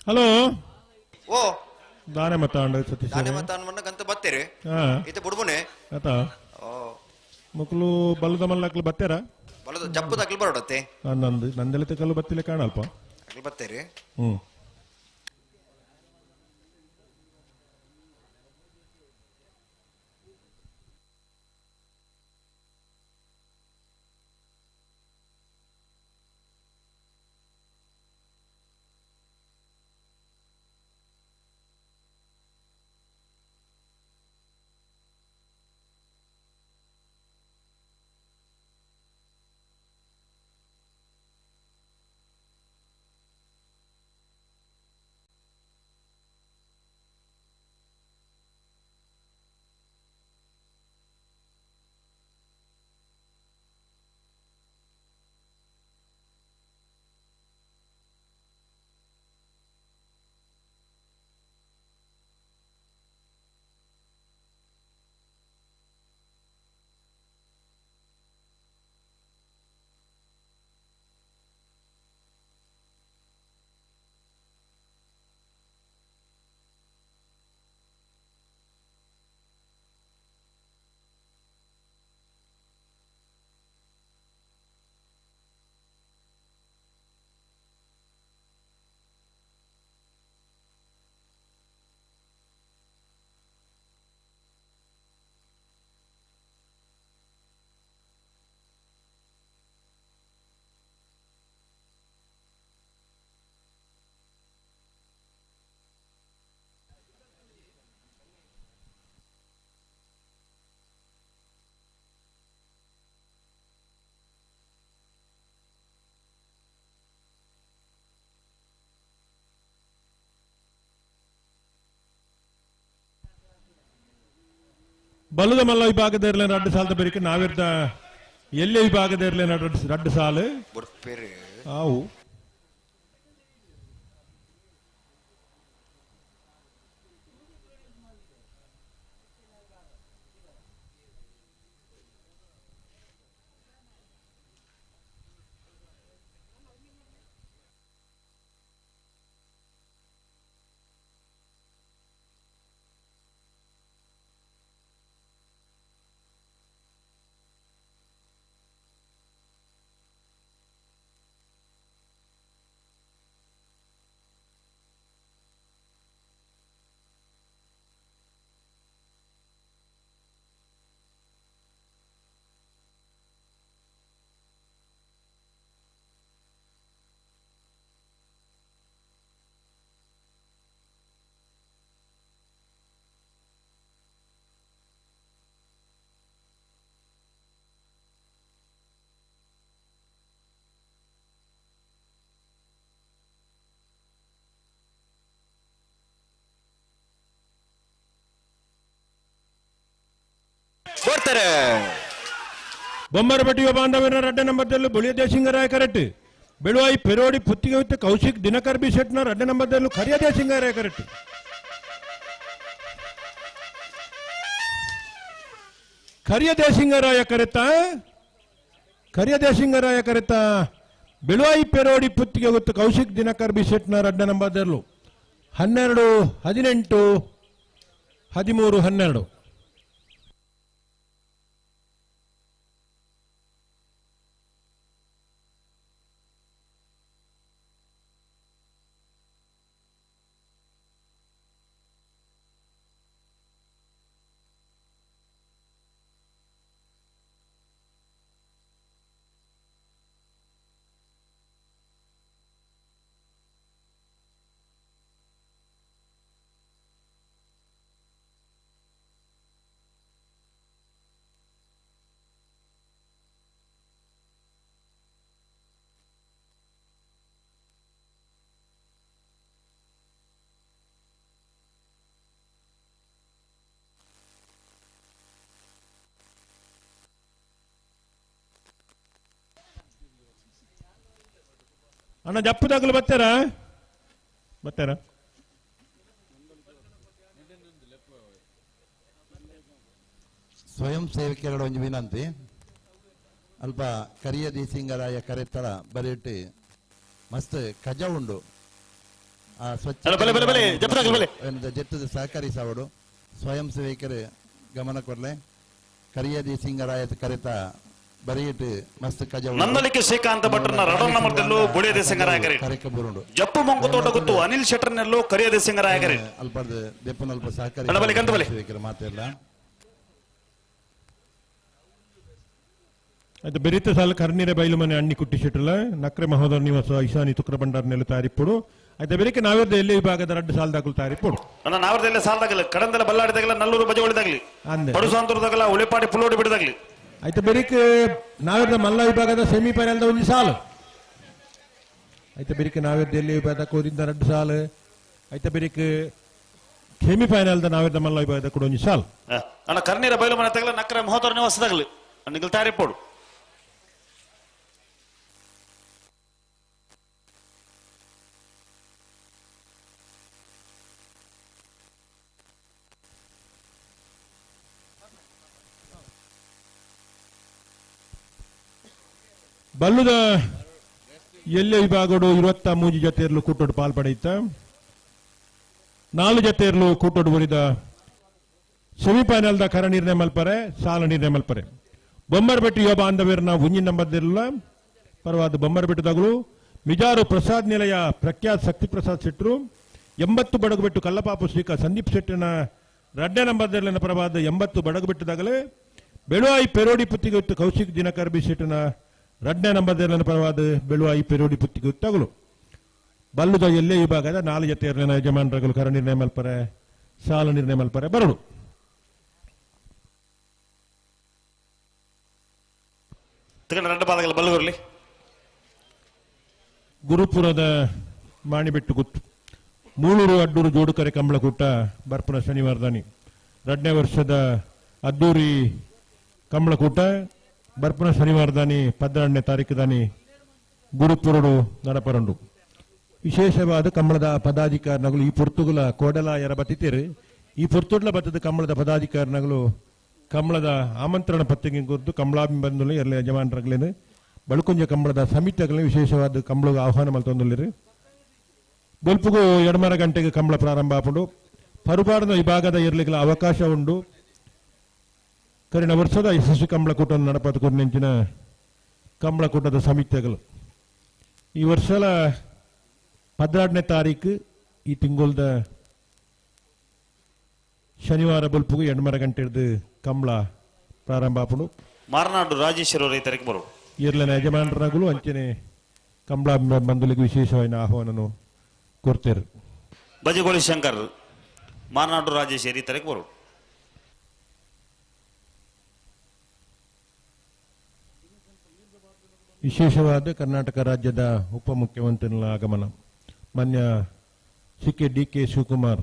ಹಲೋ ಓ ದಾನೆ ಮತ ಅಂಡ ಸತೀಶ್ ದಾನೆ ಮತ ಅನ್ಮನ್ನಕಂತ ಬತ್ತೇರಿ ಹಾ ಇತ್ತೆ ಬುಡ್ಬುನೆ ಆತ ಓ ಮಕ್ಕಳು ಬಲದ ಮಲ್ಲಕ್ಲು ಬತ್ತೇರ ಬಲದ ಜಪ್ಪದ ಅಕ್ಲು ಬರೋಡತ್ತೆ ನಂದೆಲಿತ ಕಲ್ಲು ಬತ್ತಿಲ್ಲ ಕಾಣಲ್ಪ ಅಕ್ಲು ಬತ್ತೇರಿ ಹ್ಮ್ ಬಲದ ಮಲ್ಲ ವಿಭಾಗದ ಇರಲಿ ರಡ್ಡು ಸಾಲದ ಬೇರಿಕೆ ನಾವಿರ್ದ ಎಲ್ಲಿ ವಿಭಾಗದ ಇರಲಿ ರಡ್ಡು ಸಾಲು ಬುಡ್ಪೇರಿ ಅವು ಬರ್ತಾರೆ ಬೊಮ್ಮರಪಟ್ಟಿಯ ಬಾಂಧವರ ರಡ್ಡ ನಂಬರ್ದಲ್ಲೂ ಬುಳಿಯ ದೇಶಿಂಗರಾಯ ಕರೆಕ್ಟ್ ಬೆಳುವಾಯಿ ಪೆರೋಡಿ ಪುತ್ತಿಗೆ ಹೊತ್ತು ಕೌಶಿಕ್ ದಿನಕರ್ ಬಿ ಶೆಟ್ನ ರಡ್ಡ ನಂಬರ್ದಲ್ಲೂ ಕರಿಯ ದೇಶಿಂಗರಾಯ ಕರೆಕ್ಟ್ ಕರಿಯ ದೇಶಿಂಗರಾಯ ಕರೆತ ಬೆಳುವಾಯಿ ಪೆರೋಡಿ ಪುತ್ತಿಗೆ ಹೊತ್ತು ಕೌಶಿಕ್ ದಿನಕರ್ ಬಿ ಶೆಟ್ನ ರಡ್ಡ ನಂಬರ್ದಲ್ಲೂ 12, 18, 13, 12 ಅಣ್ಣ ಜಪ್ಪದಾಗಲು ಬರ್ತಾರಾ ಸ್ವಯಂ ಸೇವಕರ ಒಂದು ವಿನಂತಿ ಅಲ್ಪ ಕರಿಯ ದೇಸಿಂಗರಾಯ ಕರೆತಳ ಬರೆಯಿಟ್ಟು ಮಸ್ತ್ ಕಜ ಉಂಡು ಆ ಸ್ವಚ್ಛ ಜೆತ್ತದ ಸಹಕಾರಿ ಸಾವಡು ಸ್ವಯಂ ಸೇವಕರು ಗಮನ ಕೊರ್ಲೆ ಕರಿಯ ದೇಸಿಂಗರಾಯ ಕರೆತ ಬರೆಯಿಟ್ಟು ಮಸ್ತ್ ಕಜ ನಂದಲಿಕೆ ಶ್ರೀಕಾಂತ ಭಟ್ರನ ರಡನ್ ನಂಬರ್ದಲ್ಲೂ ಬುಳಿಯ ದೇಸಿಂಗರಾಯ ಕರೆ ಕರೆಕ ಬರುಂಡು ಜಪ್ಪು ಮಂಕು ತೋಟ ಗೊತ್ತು ಅನಿಲ್ ಶೆಟ್ಟರ್ನಲ್ಲೂ ಕರಿಯ ದೇಸಿಂಗರಾಯ ಕರೆ ಅಲ್ಪದ ದೆಪ್ಪನಲ್ಪ ಸಹಕಾರಿ ಸೇವಕರು ಮಾತೆಲ್ಲ ಅದು ಬೆರಿತ ಸಾಲ ಕರ್ನೀರ ಬೈಲು ಮನೆ ಅಣ್ಣಿ ಕುಟ್ಟಿ ಶೆಟ್ಟರ್ಲ ನಕ್ರೆ ಮಹೋದರ ನಿವಾಸ ಈಶಾನಿ ತುಕ್ರ ಭಂಡಾರ ನೆಲ ತಾರಿಪ್ಪುಡು ಆಯ್ತಾ ಬೆರಿಕೆ ನಾವೇರ್ದ ಎಲ್ಲೇ ವಿಭಾಗದ ರಡ್ಡು ಸಾಲದಾಗಲು ತಾರಿಪ್ಪುಡು ಅಣ್ಣ ನಾವರ್ದೆಲ್ಲ ಸಾಲದಾಗಲಿ ಕಡಂದೆಲ್ಲ ಬಲ್ಲಾಡಿದಾಗಲ್ಲ ನಲ್ಲೂರು ಬಜೆ ಒಳಿದಾಗ್ಲಿ ಅಂದೆ ಪಡುಸಾಂತರದಾಗಲ್ಲ ಉಳಿಪಾಡಿ ಪುಲ್ಲೋಡಿ ಬಿಡದಾಗ್ಲಿ ಆಯ್ತಾ ಬೆರಿಕೆ ನಾವೇರ್ದ ಮಲ್ಲ ವಿಭಾಗದ ಸೆಮಿಫೈನಲ್ದ ಒಂದು ಸಾಲು ಆಯ್ತಾ ಬೆರಿಕೆ ನಾವೇರ್ದ ಎಲ್ಲೇ ವಿಭಾಗದ ಕೋರಿಂದ ರಡ್ಡು ಸಾಲು ಆಯ್ತಾ ಬೆರಿಕೆ ಸೆಮಿಫೈನಲ್ದ ನಾವೇರ್ದ ಮಲ್ಲ ವಿಭಾಗದ ಕೂಡ ಒಂದು ಸಾಲು ಅಣ್ಣ ಕರ್ನೀರ ಬೈಲು ಮನೆ ತಗಲ ನಕ್ರೆ ಮಹೋದರ ನಿವಾಸದಾಗ್ಲಿ ನಿಗಲ್ ತಾರಿಪ್ಪೋಡು ಬಲ್ಲುದ ಎಲ್ಲೆ ವಿಭಾಗಡು 23 ಜತೆಯರ್ಲು ಕೂಟೋಡು ಪಾಲ್ಪಡೆಯಿತ 4 ಜತೆಯರ್ಲು ಕೂಟೋಡು ಬರಿದ ಸೆಮಿಫೈನಲ್ದ ಕರ ನಿರ್ಣಯ ಮಲ್ಪರೆ ಸಾಲ ನಿರ್ಣಯ ಮಲ್ಪರೆ ಬೊಮ್ಮರ್ಬೆಟ್ಟು ಯುವ ಬಾಂಧವ್ಯರನ್ನ ಉಂಜಿನ ನಂಬರ್ದಿರಲ್ಲ ಪರವಾದ ಬೊಮ್ಮರ್ಬೆಟ್ಟದಾಗಲು ಮಿಜಾರು ಪ್ರಸಾದ್ ನಿಲಯ ಪ್ರಖ್ಯಾತ್ ಶಕ್ತಿ ಪ್ರಸಾದ್ ಶೆಟ್ರು 80 ಬಡಗುಬೆಟ್ಟು ಕಲ್ಲಪಾಪು ಶ್ರೀಕ ಸಂದೀಪ್ ಶೆಟ್ಟಿನ ರಡ್ಡೆ ನಂಬರ್ದಿರಲಿನ ಪರವಾದ 80 ಬಡಗುಬೆಟ್ಟದಾಗಲೇ ಬೆಳುವಾಯಿ ಪೆರೋಡಿ ಪುತ್ತಿಗೆ ಕೌಶಿಕ್ ದಿನಕರ್ ಬಿ ಶೆಟ್ಟಿನ ರಡ್ಡೆ ನಂಬರ್ದಿರಲಿನ ಪರವಾದ ಬೆಳುವಾಯಿ ಪೆರೋಡಿ ಪುತ್ತಿಗೆ ತಗಲು ಬಲ್ಲುದ ಎಲ್ಲೇ ವಿಭಾಗದ 4 ಜತೆಯರ್ಲಿನ ಯಜಮಾನರಗಳು ಕರ ನಿರ್ಣಯ ಮಲ್ಪರೆ ಸಾಲ ನಿರ್ಣಯ ಮಲ್ಪರೆ ಬರಡು ಎರಡು ಪಾದಗಳು ಬಲ್ಲೂರ್ಲಿ ಗುರುಪುರದ ಮಾಣಿಬೆಟ್ಟು ಗುತ್ತು ಮೂಳೂರು ಅಡ್ಡೂರು ಜೋಡುಕರೆ ಕಂಬಳಕೂಟ ಬರ್ಪುನ ಶನಿವಾರದಾನಿ 2ನೇ ವರ್ಷದ ಅದ್ದೂರಿ ಕಂಬಳಕೂಟ ಬರ್ಪುನ ಶನಿವಾರದಾನಿ 12ನೇ ತಾರೀಕುದಾನಿ ಗುರುಪುರಡು ನಡಪರಂಡು ವಿಶೇಷವಾದ ಕಂಬಳದ ಪದಾಧಿಕಾರಿಗಳು ಈ ಪುರ್ತುಗುಲ ಕೋಡಲ ಎರ ಬತ್ತಿತೀರು ಈ ಪುರ್ತುಡ್ಲ ಬತ್ತದ ಕಂಬಳದ ಪದಾಧಿಕಾರಿಗಳು ಕಂಬಳದ ಆಮಂತ್ರಣ ಪತ್ರಿಕೆ ಕುರಿತು ಕಂಬಳಾಭಿಬಂಧುಲು ಎಲ್ಲ ಯಜಮಾನರಾಗಲೇನು ಬಳುಕುಂಜ ಕಂಬಳದ ಸಮಿತಿಗಳನ್ನು ವಿಶೇಷವಾದ ಕಂಬಳಗ ಆಹ್ವಾನ ಮಲ್ತೊಂದುಲ್ಲಿರು ಬೊಲ್ಪುಗು 2:30 ಗಂಟೆಗೆ ಕಂಬಳ ಪ್ರಾರಂಭ ಆಪುಂಡು ಪರುಪಾಡದ ವಿಭಾಗದ ಇರ್ಲಿಕ್ಕೆ ಅವಕಾಶ ಉಂಡು ಕರಿನ ವರ್ಷದ ಯಶಸ್ವಿ ಕಂಬಳಕೂಟವನ್ನು ನಡಪದ ಕುರಿನೆಂಚಿನ ಕಂಬಳಕೂಟದ ಸಮಿತಿಗಳು ಈ ವರ್ಷದ 16ನೇ ತಾರೀಕು ಈ ತಿಂಗಳದ ಶನಿವಾರ ಬೊಲ್ಪುಗು 2:30 ಗಂಟೆ ಹಿಡಿದು ಕಂಬಳ ಪ್ರಾರಂಭ ಆಪುಂಡು ಮಾರನಾಡು ರಾಜೇಶ್ವರ ರೈತರಿಗೆ ಬರು ಇರ್ಲಿನ ಯಜಮಾನರಾಗಲು ಅಂಚನೆ ಕಂಬಳ ಬಂಧುಲಿಗೆ ವಿಶೇಷವಾದ ಆಹ್ವಾನನು ಕೊಡ್ತೇರು ಬಜಗೋಳಿ ಶಂಕರ್ ಮಾರನಾಡು ರಾಜೇಶ್ ರೈತರಿಗೆ ಬರು ವಿಶೇಷವಾದ ಕರ್ನಾಟಕ ರಾಜ್ಯದ ಉಪಮುಖ್ಯಮಂತ್ರಿಗಳ ಆಗಮನ ಮಾನ್ಯ ಕೆ ಡಿ.ಕೆ. ಶಿವಕುಮಾರ್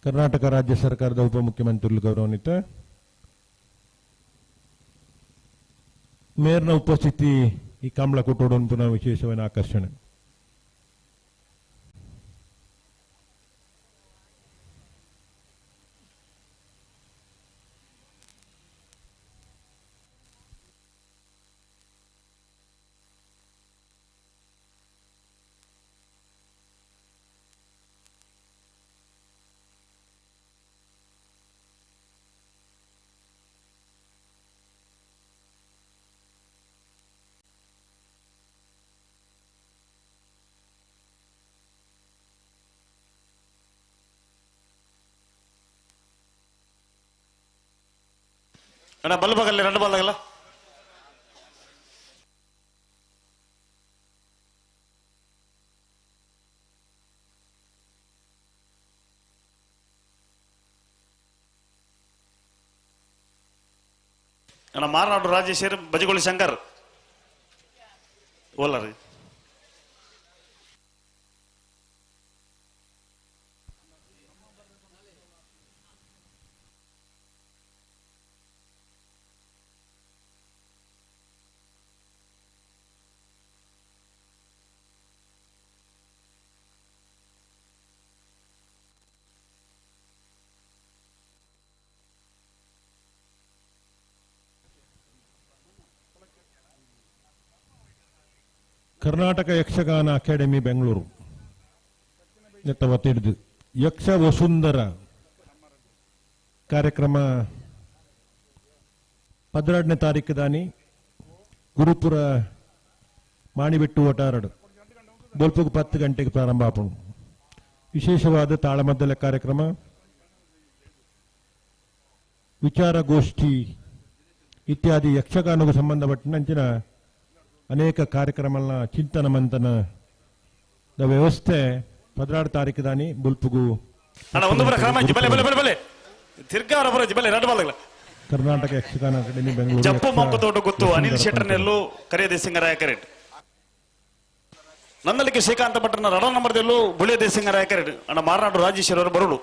ಕರ್ನಾಟಕ ರಾಜ್ಯ ಸರ್ಕಾರದ ಉಪಮುಖ್ಯಮಂತ್ರಿಗಳು ಗೌರವಾನ್ವಿತ ಮೇಯರ್ನ ಉಪಸ್ಥಿತಿ ಈ ಕಂಬಳ ಕೊಟ್ಟೋಡು ಪುನಃ ವಿಶೇಷವಾದ ಆಕರ್ಷಣೆ ಅಣ್ಣ ಬಲ್ ಬಗಲ್ಲ 2 ಬಾಲ್ದಾಗಲ್ಲ ಅಣ್ಣ ಮಾರನಾಡು ರಾಜೇಶ್ವರ್ ಬಜಗೋಳಿ ಶಂಕರ್ ಓಲರಿ ಕರ್ನಾಟಕ ಯಕ್ಷಗಾನ ಅಕಾಡೆಮಿ ಬೆಂಗಳೂರು ತಿಳಿದು ಯಕ್ಷ ವಸುಂಧರ ಕಾರ್ಯಕ್ರಮ 12ನೇ ತಾರೀಕು ದಾನಿ ಗುರುಪುರ ಮಾಣಿಬೆಟ್ಟು ಒಟಾರಡು ಬೊಲ್ಪುಗು 10 ಗಂಟೆಗೆ ಪ್ರಾರಂಭ ಆಪುಂಡು. ವಿಶೇಷವಾದ ತಾಳಮದ್ದಲೆ ಕಾರ್ಯಕ್ರಮ, ವಿಚಾರಗೋಷ್ಠಿ ಇತ್ಯಾದಿ ಯಕ್ಷಗಾನಕ್ಕೂ ಸಂಬಂಧಪಟ್ಟಂಚಿನ ಅನೇಕ ಕಾರ್ಯಕ್ರಮಗಳ ಚಿಂತನ ಮಂಥನದ ವ್ಯವಸ್ಥೆ 16 ತಾರೀಕು ದಾನಿ ಬುಲ್ಪುಗು ಕರ್ನಾಟಕ ಯಕ್ಷಗಾನ ಅಕಾಡೆಮಿ ಬೆಂಗಳೂರು ಜಪ್ಪು ಮಂಕುತೋಟ ಗೊತ್ತು ಅನಿಲ್ ಶೆಟ್ಟರ್ ನೆಲ್ಲು ಕರಿಯ ದೇಸಿಂಗರಾಯ ಕರೆಟ್ ನಂದಲಿಕೆ ಶ್ರೀಕಾಂತ ಭಟ್ರನ ರಡ ನಂಬರ್ದಲ್ಲೂ ಬುಳಿಯ ದೇಸಿಂಗರಾಯ ಕರೆಟ್ ಅಣ್ಣ ಮಾರನಾಡು ರಾಜೇಶ್ವರ ಅವರು ಬರುಳು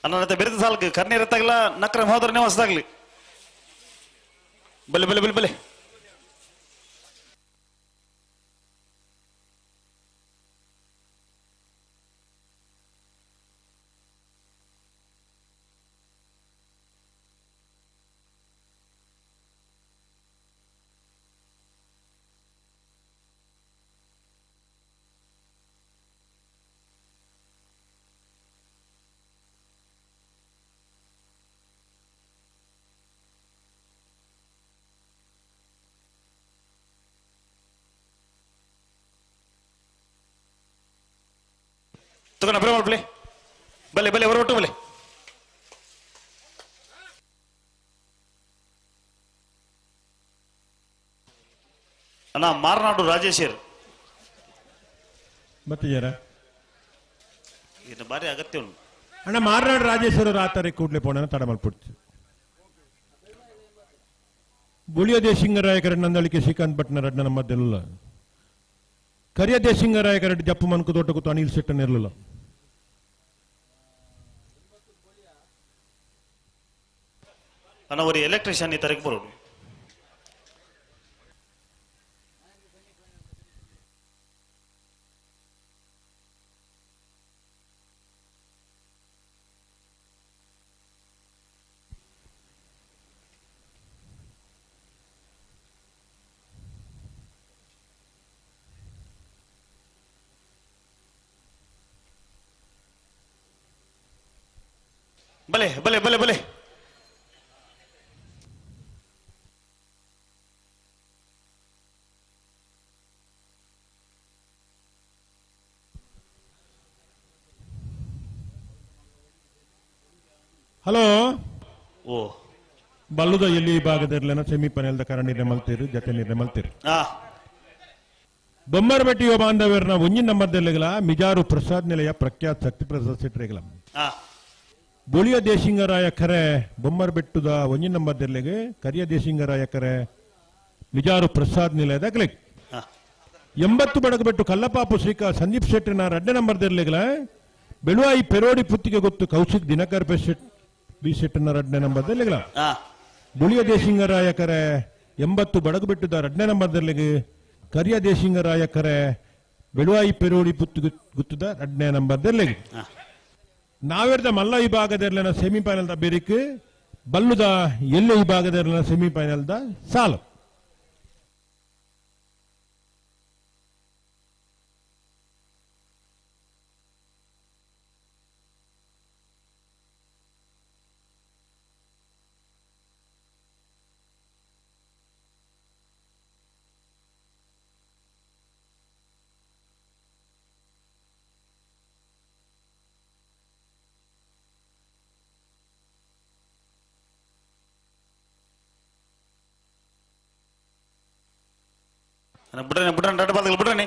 ಅನ್ನೋಂತ ಬಿರುದು ಸಾಲಕ್ಕೆ ಕರ್ನೀರ್ ಎತ್ತಾಗಲ್ಲ ನಕ್ರ ಹೋದ್ರನೇ ಹೊಸದಾಗ್ಲಿ ಬಲೆ ಬಲೆ ಬಲೆ ಬಲೆ ತಗೊಂಡ ಬರ ಮಾಡ್ಬಲೆ ಬಲೆ ಬಲೆ ಹೊರಟು ಬಲೆ ಅಣ್ಣ ಮಾರನಾಡು ರಾಜೇಶ್ವರ್ ಮತ್ತೆ ಜರ ಇದು ಬಾರಿ ಅಗತ್ಯ ಉಂಟು ಅಣ್ಣ ಮಾರನಾಡು ರಾಜೇಶ್ವರರು ಆ ತಾರೀಕು ಕೂಡಲೇ ಪೋಣ ತಡ ಮಲ್ಪಡ್ತು ಬುಳಿಯ ದೇಶಿಂಗರಾಯ ಕರೆಡ್ ನಂದಳಿಕೆ ಶ್ರೀಕಾಂತ್ ಭಟ್ನ ರಡ್ನ ನಮ್ಮದೆಲ್ಲ ಕರಿಯ ದೇಶಿಂಗರಾಯ ಕರೆಡ್ ಜಪ್ಪು ಮನ್ಕು ತೋಟ ಕೂತು ಅನಿಲ್ ಶೆಟ್ಟನ್ ಇರಲಿಲ್ಲ ಅಣ್ಣ ஒரு ಎಲೆಕ್ಟ್ರಿಷಿಯನ್ ಈ ತಾರೀಕು ಬರೋದು ಬಲೆ ಬಲೆ ಬಲೆ ಬಲೆ ಹಲೋ ಓ ಬಲ್ಲುದ ಎಲ್ಲಿ ಭಾಗದಲ್ಲಿನ ಸೆಮಿಫೈನಲ್ ಕಾರಣ ನಿರ್ಮಲ್ತೀರು ಜೊತೆ ನಿರ್ಮಲ್ತೀರು ಬೊಮ್ಮರಬೆಟ್ಟಿಯ ಬಾಂಧವ್ಯರನ್ನ ಒಂಜಿನ ನಂಬರ್ದಲ್ಲಿಗಲ ಮಿಜಾರು ಪ್ರಸಾದ್ ನಿಲಯ ಪ್ರಖ್ಯಾತ ಶಕ್ತಿ ಪ್ರಸಾದ್ ಸಿಟ್ರಿಗಲ ಬುಳಿಯ ದೇಶಿಂಗರಾಯ ಕರೆ ಬೊಮ್ಮರಬೆಟ್ಟುದ ಒಂಜಿನ ನಂಬರ್ದಲ್ಲಿಗೆ ಕರಿಯ ದೇಶಿಂಗರಾಯ ಕರೆ ಮಿಜಾರು ಪ್ರಸಾದ್ ನಿಲಯದ ಕ್ಲಿಕ್ 80 ಬಡಗಬೆಟ್ಟು ಕಲ್ಲಪಾಪು ಶ್ರೀಕಾ ಸಂದೀಪ್ ಶೆಟ್ಟಿನ 2ನೇ ನಂಬರ್ದಲ್ಲಿಗಲ ಬೆಳುವಾಯಿ ಪೆರೋಡಿ ಪುತ್ತಿಗೆ ಗೊತ್ತು ಕೌಶಿಕ್ ದಿನಕರ್ ಬಿ ಶೆಟ್ಟಿನ 2ನೇ ನಂಬರ್ದಲ್ಲಿಗಲ ಬುಳಿಯ ದೇಶಿಂಗರಾಯ ಕರೆ 80 ಬಡಗಬೆಟ್ಟುದ 2ನೇ ನಂಬರ್ದಲ್ಲಿಗೆ ಕರಿಯ ದೇಶಿಂಗರಾಯ ಕರೆ ಬೆಳುವಾಯಿ ಪೆರೋಡಿ ಪುತ್ತು ಗುತ್ತುದ 2ನೇ ನಂಬರ್ದಲ್ಲಿಗೆ ನಾವೆರ್ದ ಮಲ್ಲ ವಿಭಾಗದಲ್ಲಿನ ಸೆಮಿಫೈನಲ್ ದ ಬೇರಿಕೆ ಬಲ್ಲುದ ಎಲ್ಲ ವಿಭಾಗದಲ್ಲಿನ ಸೆಮಿಫೈನಲ್ ದ ಸಾಲು ಬಿಡ್ರನೆ ಬಿಡ್ರನೆ ಬಿಡ್ರನೆ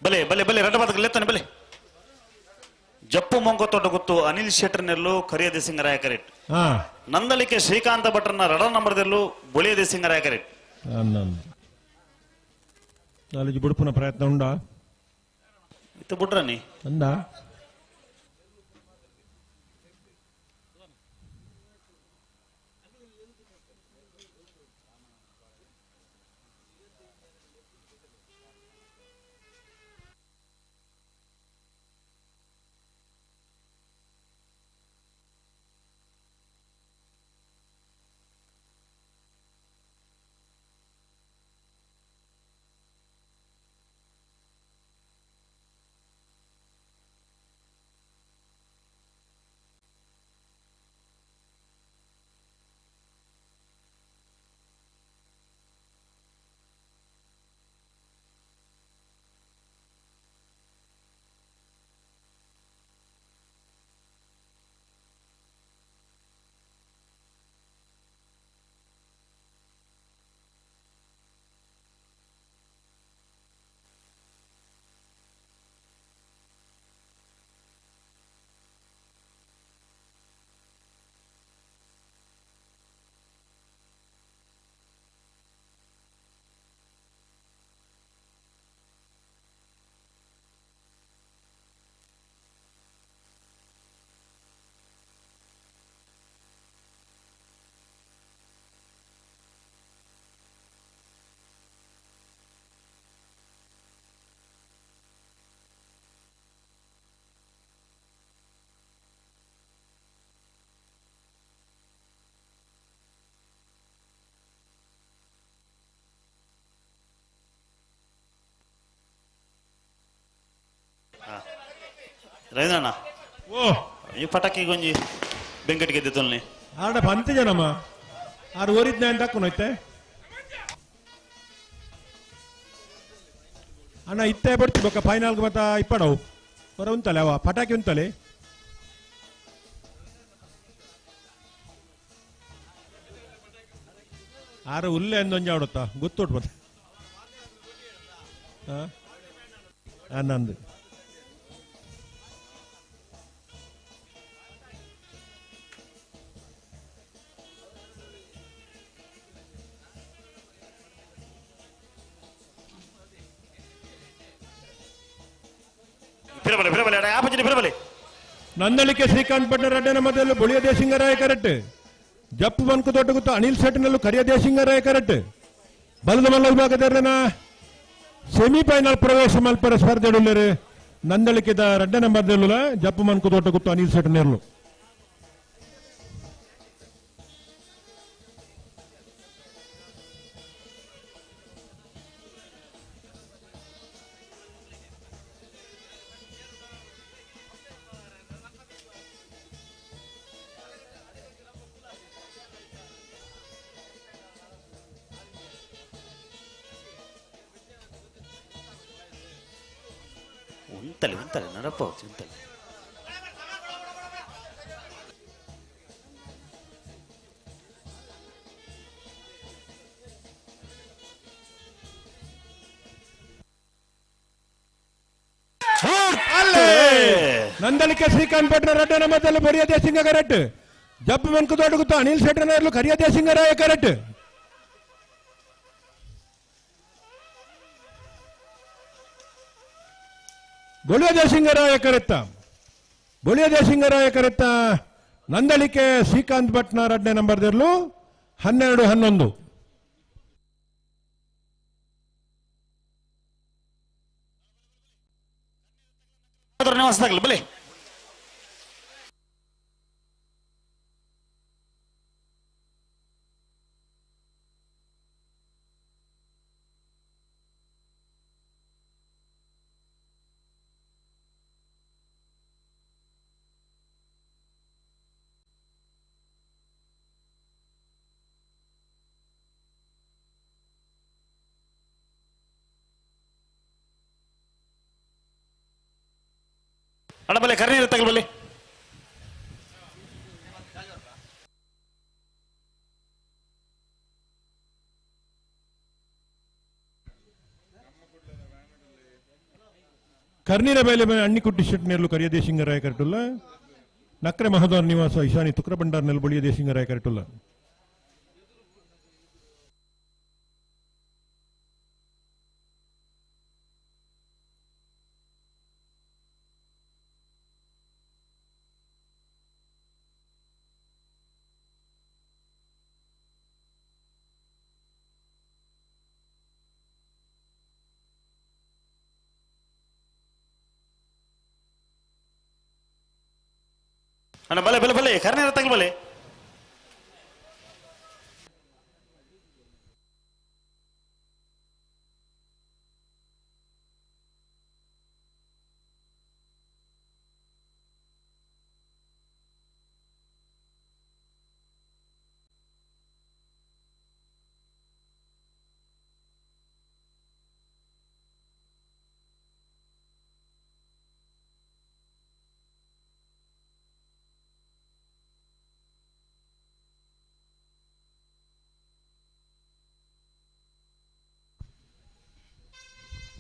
ಬಲೆ ಬಲೆ ಬಲೆ ರಡ್ಡ ಬಾತಕ ಲೆತ್ತನೆ ಬಲೆ ಜಪ್ಪು ಮೊಂಗೊತ್ತೊಡ್ಡ ಗುತ್ತು ಅನಿಲ್ ಶೆಟ್ಟರ್ನೆಲ್ಲೂ ಕರಿಯದೆ ಸಿಂಗರಾಯ ಕರೆಕ್ಟ್ ನಂದಲಿಕೆ ಶ್ರೀಕಾಂತ ಭಟ್ರನ ರಡ ನಂಬರ್ದಲ್ಲೂ ಬೊಳಿಯದೆ ಸಿಂಗರಾಯ ಕರೆಕ್ಟ್ ನಾಲೆಜ್ ಬುಡುಪುನ ಪ್ರಯತ್ನ ಉಂಡಾ ಇತ್ತು ಬಿಡ್ರನಿ ಅಂದ ರವೀಂದ್ರಣ್ಣ ಓ ಈ ಪಟಾಕಿ ಗೊಂಜಿ ಬೆಂಕಟಿಗೆ ಎದ್ದಿತ್ತಲ್ನಿ ಆಡ ಪಂತ ಜನಮ್ಮ ಆರು ಓರಿದ್ನ ಅಂತ ಹಾಕೋನೈತೆ ಅಣ್ಣ ಇತ್ತೆ ಬಡ್ತಿಬೇಕ ಫೈನಲ್ಗೆ ಮತ್ತ ಇಪ್ಪಡವು ಹೊರ ಉಂತಲೆ ಅವ ಪಟಾಕಿ ಉಂತಲೆ ಆರು ಉಲ್ಲೆ ಎಂದೊಂಜಿ ಆಡುತ್ತಾ ಗೊತ್ತುಂಟು ಮತ್ತೆ ನಂದು ನಂದಳಿಕೆ ಶ್ರೀಕಾಂತ್ ಭಟ್ನ ರಡ್ಡನ ಮಧ್ಯಲ್ಲೂ ಬುಳಿಯದೇ ಸಿಂಗರಾಯ ಕರೆಕ್ಟ್ ಜಪ್ಪು ಮನ್ಕು ದೊಡ್ಡ ಗುತ್ತು ಅನಿಲ್ ಶೆಟ್ನಲ್ಲೂ ಕರಿಯದೇ ಸಿಂಗರಾಯ ಕರೆಕ್ಟ್ ಬಲದ ಮಲ್ಲ ವಿಭಾಗದರ್ರನ ಸೆಮಿಫೈನಲ್ ಪ್ರವೇಶ ಮಲ್ಪರ ಸ್ಪರ್ಧೆಡುಲ್ಲರು ನಂದಳಿಕೆದ ರಡ್ಡನ ಮಧ್ಯಲ್ಲೂ ಜಪ್ಪು ಮನ್ಕು ದೊಡ್ಡ ಗುತ್ತು ಅನಿಲ್ ಶೆಟ್ನೆರ್ಲು ಉಂತಲೆ ನರಪ್ಪ ಉಂತಲೆ ನಂದಳಿಕೆ ಶ್ರೀಕಾಂತ್ ಭಟ್ನ ರಡ್ಡನ ಮಧ್ಯಲ್ಲೂ ಬಡಿಯದೇ ಸಿಂಗ ಕರೆಕ್ಟ್ ಜಪ್ಪು ಮನ್ಕು ದೊಡ್ಡ ಗುತ್ತು ಅನಿಲ್ ಶೆಟ್ನರ್ಲು ಕರಿಯದೇ ಸಿಂಗರಾಯ ಕರೆಕ್ಟ್ ಬೊಳಿಯದೇ ಸಿಂಗರಾಯ ಕರೆತ್ತ ನಂದಳಿಕೆ ಶ್ರೀಕಾಂತ್ ಭಟ್ನ ರಡ್ಡೆ ನಂಬರ್ದಲ್ಲೂ 12-11 ನಿವಾಸದಾಗಲಿ ಬಲೆ ಅಣ್ಣ ಬಲೆ ಕರ್ನೀರು ತಗಲ್ ಬಲೆ ಕರ್ನೀರ ಬೈಲೆ ಅಣ್ಣಿಕುಟ್ಟಿ ಶೆಟ್ ನೆರಳು ಕರಿಯ ದೇಶಿಂಗರಾಯ ಕರೆಟುಲ್ಲ ನಕ್ರೆ ಮಹದಾರ್ ನಿವಾಸ ಇಶಾನಿ ತುಕ್ರ ಬಂಡಾರ್ ನೆಲ್ ಬಳಿಯ ದೇಶಿಂಗರಾಯ ಕರೆಟುಲ್ಲ ಅಣ್ಣ ಬಲೆ ಬಲೆ ಬಲೆ ಕರ್ನೇರ ತಗಲ್ ಬಲೆ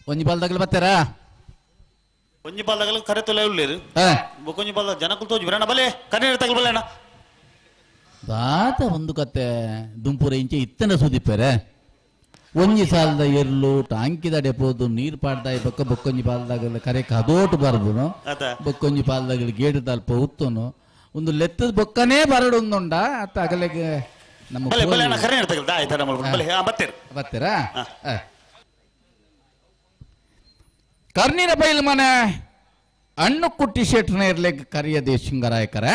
ಒಂಜಿ ಬಾಲ್ ತಗಲ್ ಬತ್ತಾರಾ ಒಂಜಿ ಬಾಲ್ದಾಗಲ ಕರೆ ತೊಲೆ ಉಳ್ಳೇರು ಬೊಕೊಂಜಿ ಬಾಲ್ದ ಜನಕ್ಕೂ ತೋಜಿ ಬರಣ್ಣ ಬಲೆ ಕರ್ನೇರ ತಗಲ್ ಬಲೆ ಅಣ್ಣ ದಾತ ಒಂದು ಕತೆ ದುಂಪುರ ಇಂಚೆ ಇತ್ತನ ಸುದಿಪ್ಪರೆ ಒಂಜಿ ಸಾಲದ ಎರ್ಲು ಟಾಂಕಿದ ಡೆಪೋದು ನೀರು ಪಾಡ್ದಾಯಿ ಬೊಕ್ಕ ಬೊಕ್ಕೊಂಜಿ ಪಾಲ್ದಾಗಲ ಕರೆ ಕದೋಟು ಬರ್ಬುನು ಬೊಕ್ಕೊಂಜಿ ಪಾಲ್ದಾಗಲ ಗೇಡು ತಲ್ಪ ಉತ್ತುನು ಒಂದು ಲೆತ್ತದ ಬೊಕ್ಕನೇ ಬರಡುಂದುಂಡ ಅತ್ತ ಅಗಲೆಗೆ ನಮ್ಮ ಬಲೆ ಬಲೆ ಅಣ್ಣ ಕರ್ನೇರ ತಗಲ್ ಆಯ್ತಾ ಬಲೆ ಬತ್ತೇರು ಬತ್ತೀರಾ ಕರ್ನೀರ ಬೈಲ್ ಮನೆ ಅಣ್ಣು ಕುಟ್ಟಿ ಶೆಟ್ನ ಇರ್ಲಿಕ್ಕೆ ಕರಿಯ ದೇಶಿಂಗರಾಯಕರ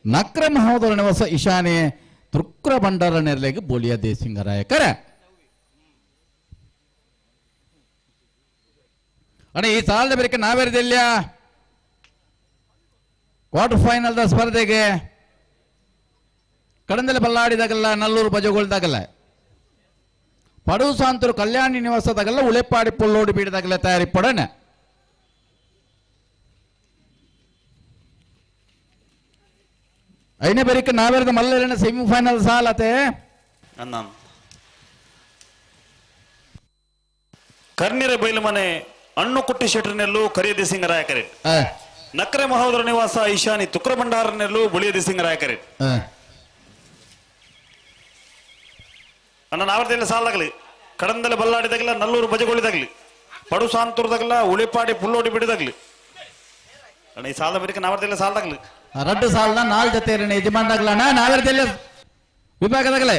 ನಕ್ರ ಮಹೋದರ ನಿವಾಸ ಇಶಾನೆ ತೃಕ್ರ ಭಂಡಾರ ನೆರ್ಲೆಗೆ ಬೋಳಿಯ ದೇಶಿಂಗರಾಯಕರ ಅಣ್ಣ ಈ ಸಾಲದ ಬೇರೆ ನಾವೆರದಿಲ್ಲ ಕ್ವಾರ್ಟರ್ ಫೈನಲ್ ದ ಸ್ಪರ್ಧೆಗೆ ಕಡಂದಲ್ಲಿ ಬಲ್ಲಾಡಿದಾಗಲ್ಲ ನಲ್ಲೂರು ಬಜಗೊಳ್ದಾಗಲ್ಲ ಪಡವು ಸಾಂತರು ಕಲ್ಯಾಣಿ ನಿವಾಸದಾಗಲ್ಲ ಉಳೆಪಾಡಿ ಪೊಳ್ಳೋಡಿ ಬೀಡದಾಗಲ್ಲ ತಯಾರಿ ಪಡೋಣ ಐನೇ ಬರೀಕ ನಾವೆರದ ಮಲ್ಲರಣ ಸೆಮಿಫೈನಲ್ ಸಾಲತೆ ಅನ್ನ ಕರ್ನೀರ ಬೈಲು ಮನೆ ಅಣ್ಣು ಕುಟ್ಟಿ ಶೆಟ್ರನೆಲ್ಲೂ ಕರಿಯ ದೇಸಿಂಗರಾಯ ಕರೆ ನಕ್ರೆ ಮಹೋದರ ನಿವಾಸ ಈಶಾನಿ ತುಕ್ರ ಭಂಡಾರನೆಲ್ಲೂ ಬುಳಿಯ ದೇಸಿಂಗರಾಯ ಕರೆ ಅಣ್ಣ ನಾವರ್ದಲ್ಲಿ ಸಾಲಾಗಲಿ ಕಡಂದಲ್ಲಿ ಬಲ್ಲಾಡಿದಾಗಲ ನಲ್ಲೂರು ಬಜಗೊಳಿದಾಗ್ಲಿ ಪಡು ಸಾಂತೂರ್ದಾಗಲ ಉಳಿಪಾಡಿ ಪುಲ್ಲೋಡಿ ಬಿಡಿದಾಗ್ಲಿ ಅಣ್ಣ ಈ ಸಾಲ ಬರೀಕ ನಾವರ್ದಲ್ಲಿ ಸಾಲಾಗ್ಲಿ ರಡ್ಡು ಸಾಲನ ನಾಲ್ ಜೊತೆ ಯಜಮಾನ್ದಾಗ್ಲಣ್ಣ ನಾವೆರದಲ್ಲಿ ವಿಭಾಗದಾಗಲೇ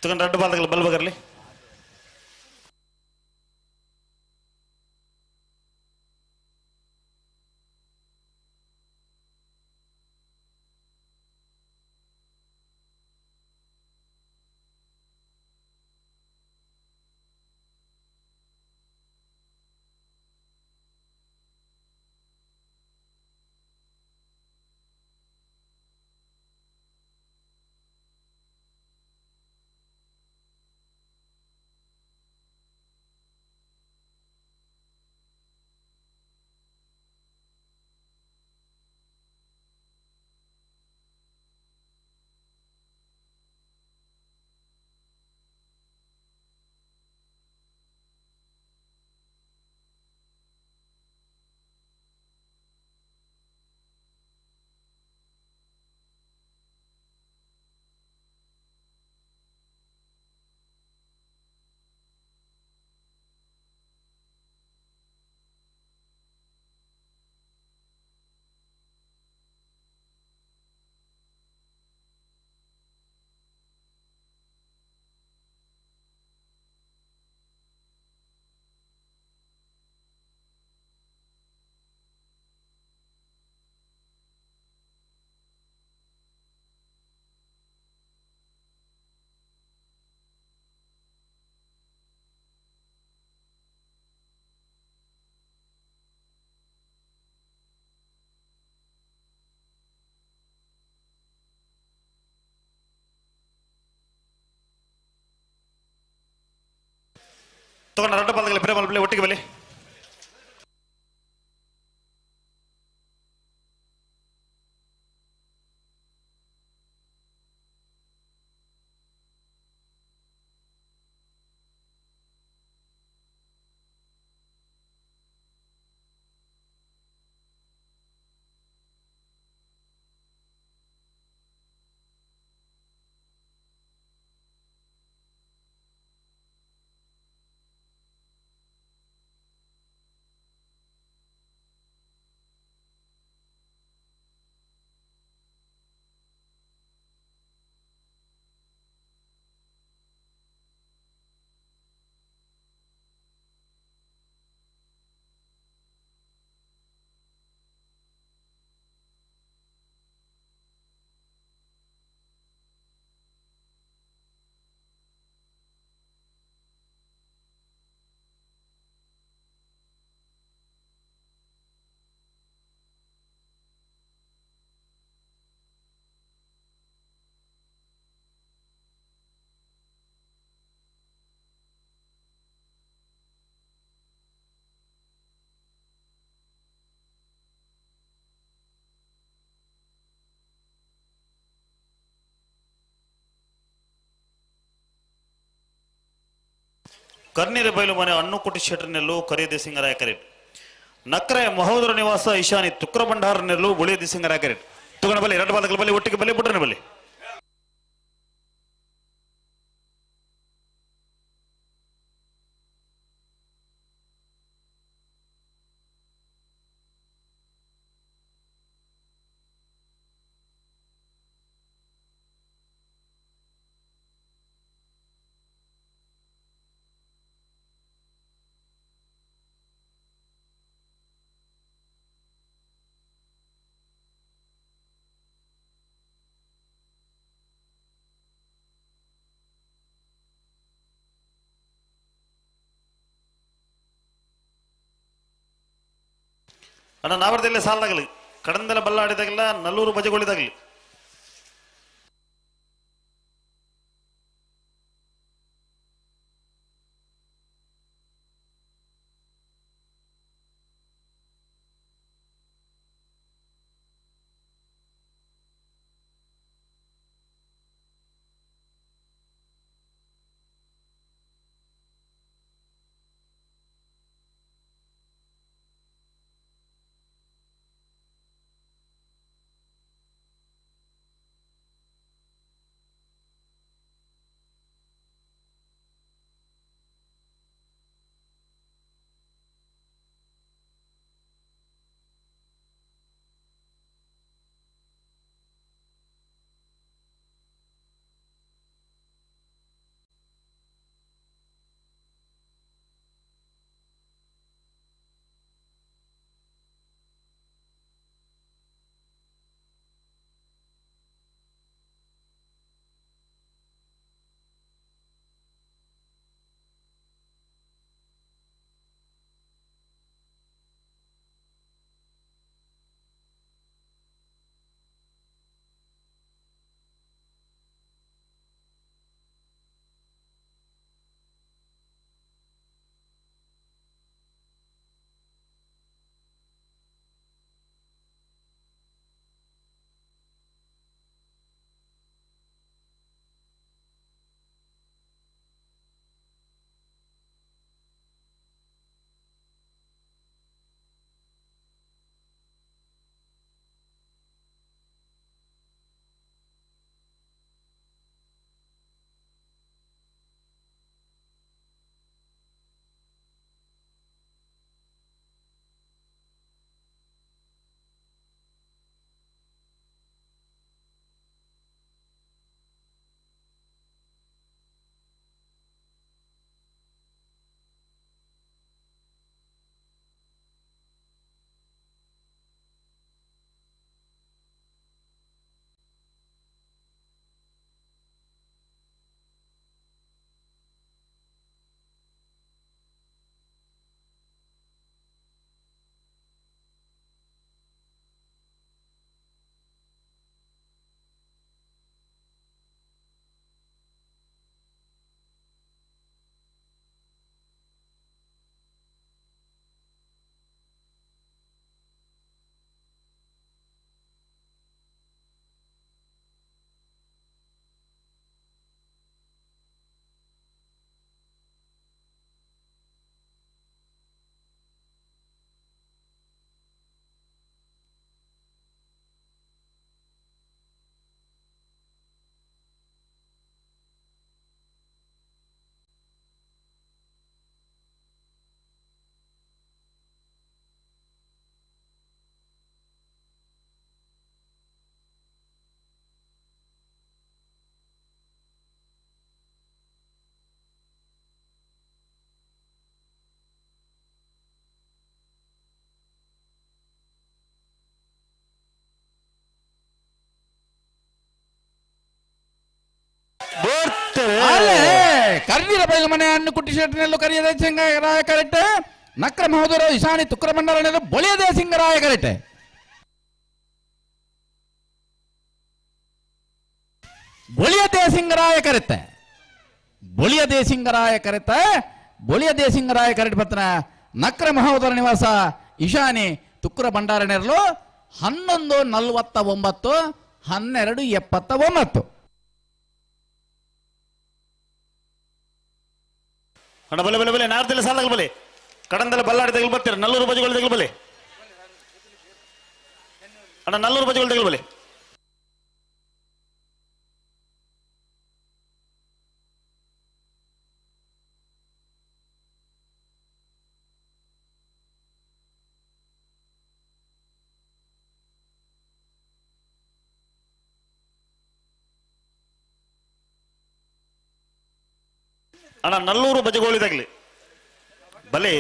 ತಗೊಂಡು ರಡ್ಡು ಬಾಲ್ದಾಗಲ ಬಲ್ಬಗರ್ಲಿ ತಗೊಂಡ ಎರಡು ಬಾಲ್ಗಳು ಬೇರೆ ಮಲ್ಪಲೆ ಒಟ್ಟಿಗೆ ಬಲೆ ಕರ್ನೀರ ಬಯಲು ಮನೆ ಅನ್ನುಕುಟಿ ಶೆಟ್ರನೆಲ್ಲು ಕರಿಯದಿ ಸಿಂಗರಾಯ ಕರೆಟ್ ನಕ್ರೆ ಮಹೋದರ ನಿವಾಸ ಈಶಾನಿ ತುಕ್ರ ಭಂಡಾರನೆಲ್ಲು ಬುಳಿಯದಿ ಸಿಂಗರಾಯ ಕರೆಟ್ ತಗೊಂಡ ಬಲೆ ಎರಡು ಬಾದಗಳ ಬಲೆ ಒಟ್ಟಿಗೆ ಬಲೆ ಬಿಡ್ರನೆ ಬಲೆ ಅಣ್ಣ ನಾವರದಲ್ಲೇ ಸಾಲದಾಗಲಿ ಕಡಂದೆಲ್ಲ ಬಲ್ಲಾಡಿದಾಗಲ್ಲ ನಲ್ಲೂರು ಬಜೆಗೊಳಿದಾಗಲಿ ಕರೆಕ್ಟ್ ಕರ್ದಿರ ಬೈಲು ಮನೆ ಹಣ್ಣು ಕುಟ್ಟಿ ಶೆಟ್ಟನೆಲ್ಲೂ ಕರಿಯದ ಸಿಂಗರಾಯ ಕರೆಕ್ಟ್ ನಕ್ರ ಮಹೋದರ ಇಶಾನಿ ತುಕ್ರ ಮಂಡಲ ಬೊಳಿಯದೇ ಸಿಂಗರಾಯ ಕರೆಕ್ಟ್ ಬೊಳಿಯದೇ ಸಿಂಗರಾಯ ಕರೆತ್ತೆ ಬೊಳಿಯದೇ ಸಿಂಗರಾಯ ಕರೆತ ಬೊಳಿಯದೇ ಸಿಂಗರಾಯ ಕರೆಕ್ಟ್ ಪತ್ರ ನಕ್ರ ಮಹೋದರ ನಿವಾಸ ಇಶಾನಿ ತುಕ್ರ ಭಂಡಾರನೆರಲು 11:49 12:79 ಅಣ್ಣ ಬಲೆ ಬಲೆ ಬಲೆ ನಾರ್ದೆಲ್ಲ ಸಾಲ ಬಲೆ ಕಡಂದೆಲ್ಲ ಬಲ್ಲಾಡಿ ತೆಗೆದು ಬರ್ತೀರ ನಲ್ಲೂರು ಬಜೆಗಳು ತೆಗೆದು ಬಲೆ ಅಣ್ಣ ನಲ್ಲೂರು ಬಜೆಗಳು ತೆಗೆದು ಬಲೆ ಅಣ್ಣ ನಲ್ಲೂರು ಬಜೆಗೋಳಿ ತಗಲಿ ಬಲೆ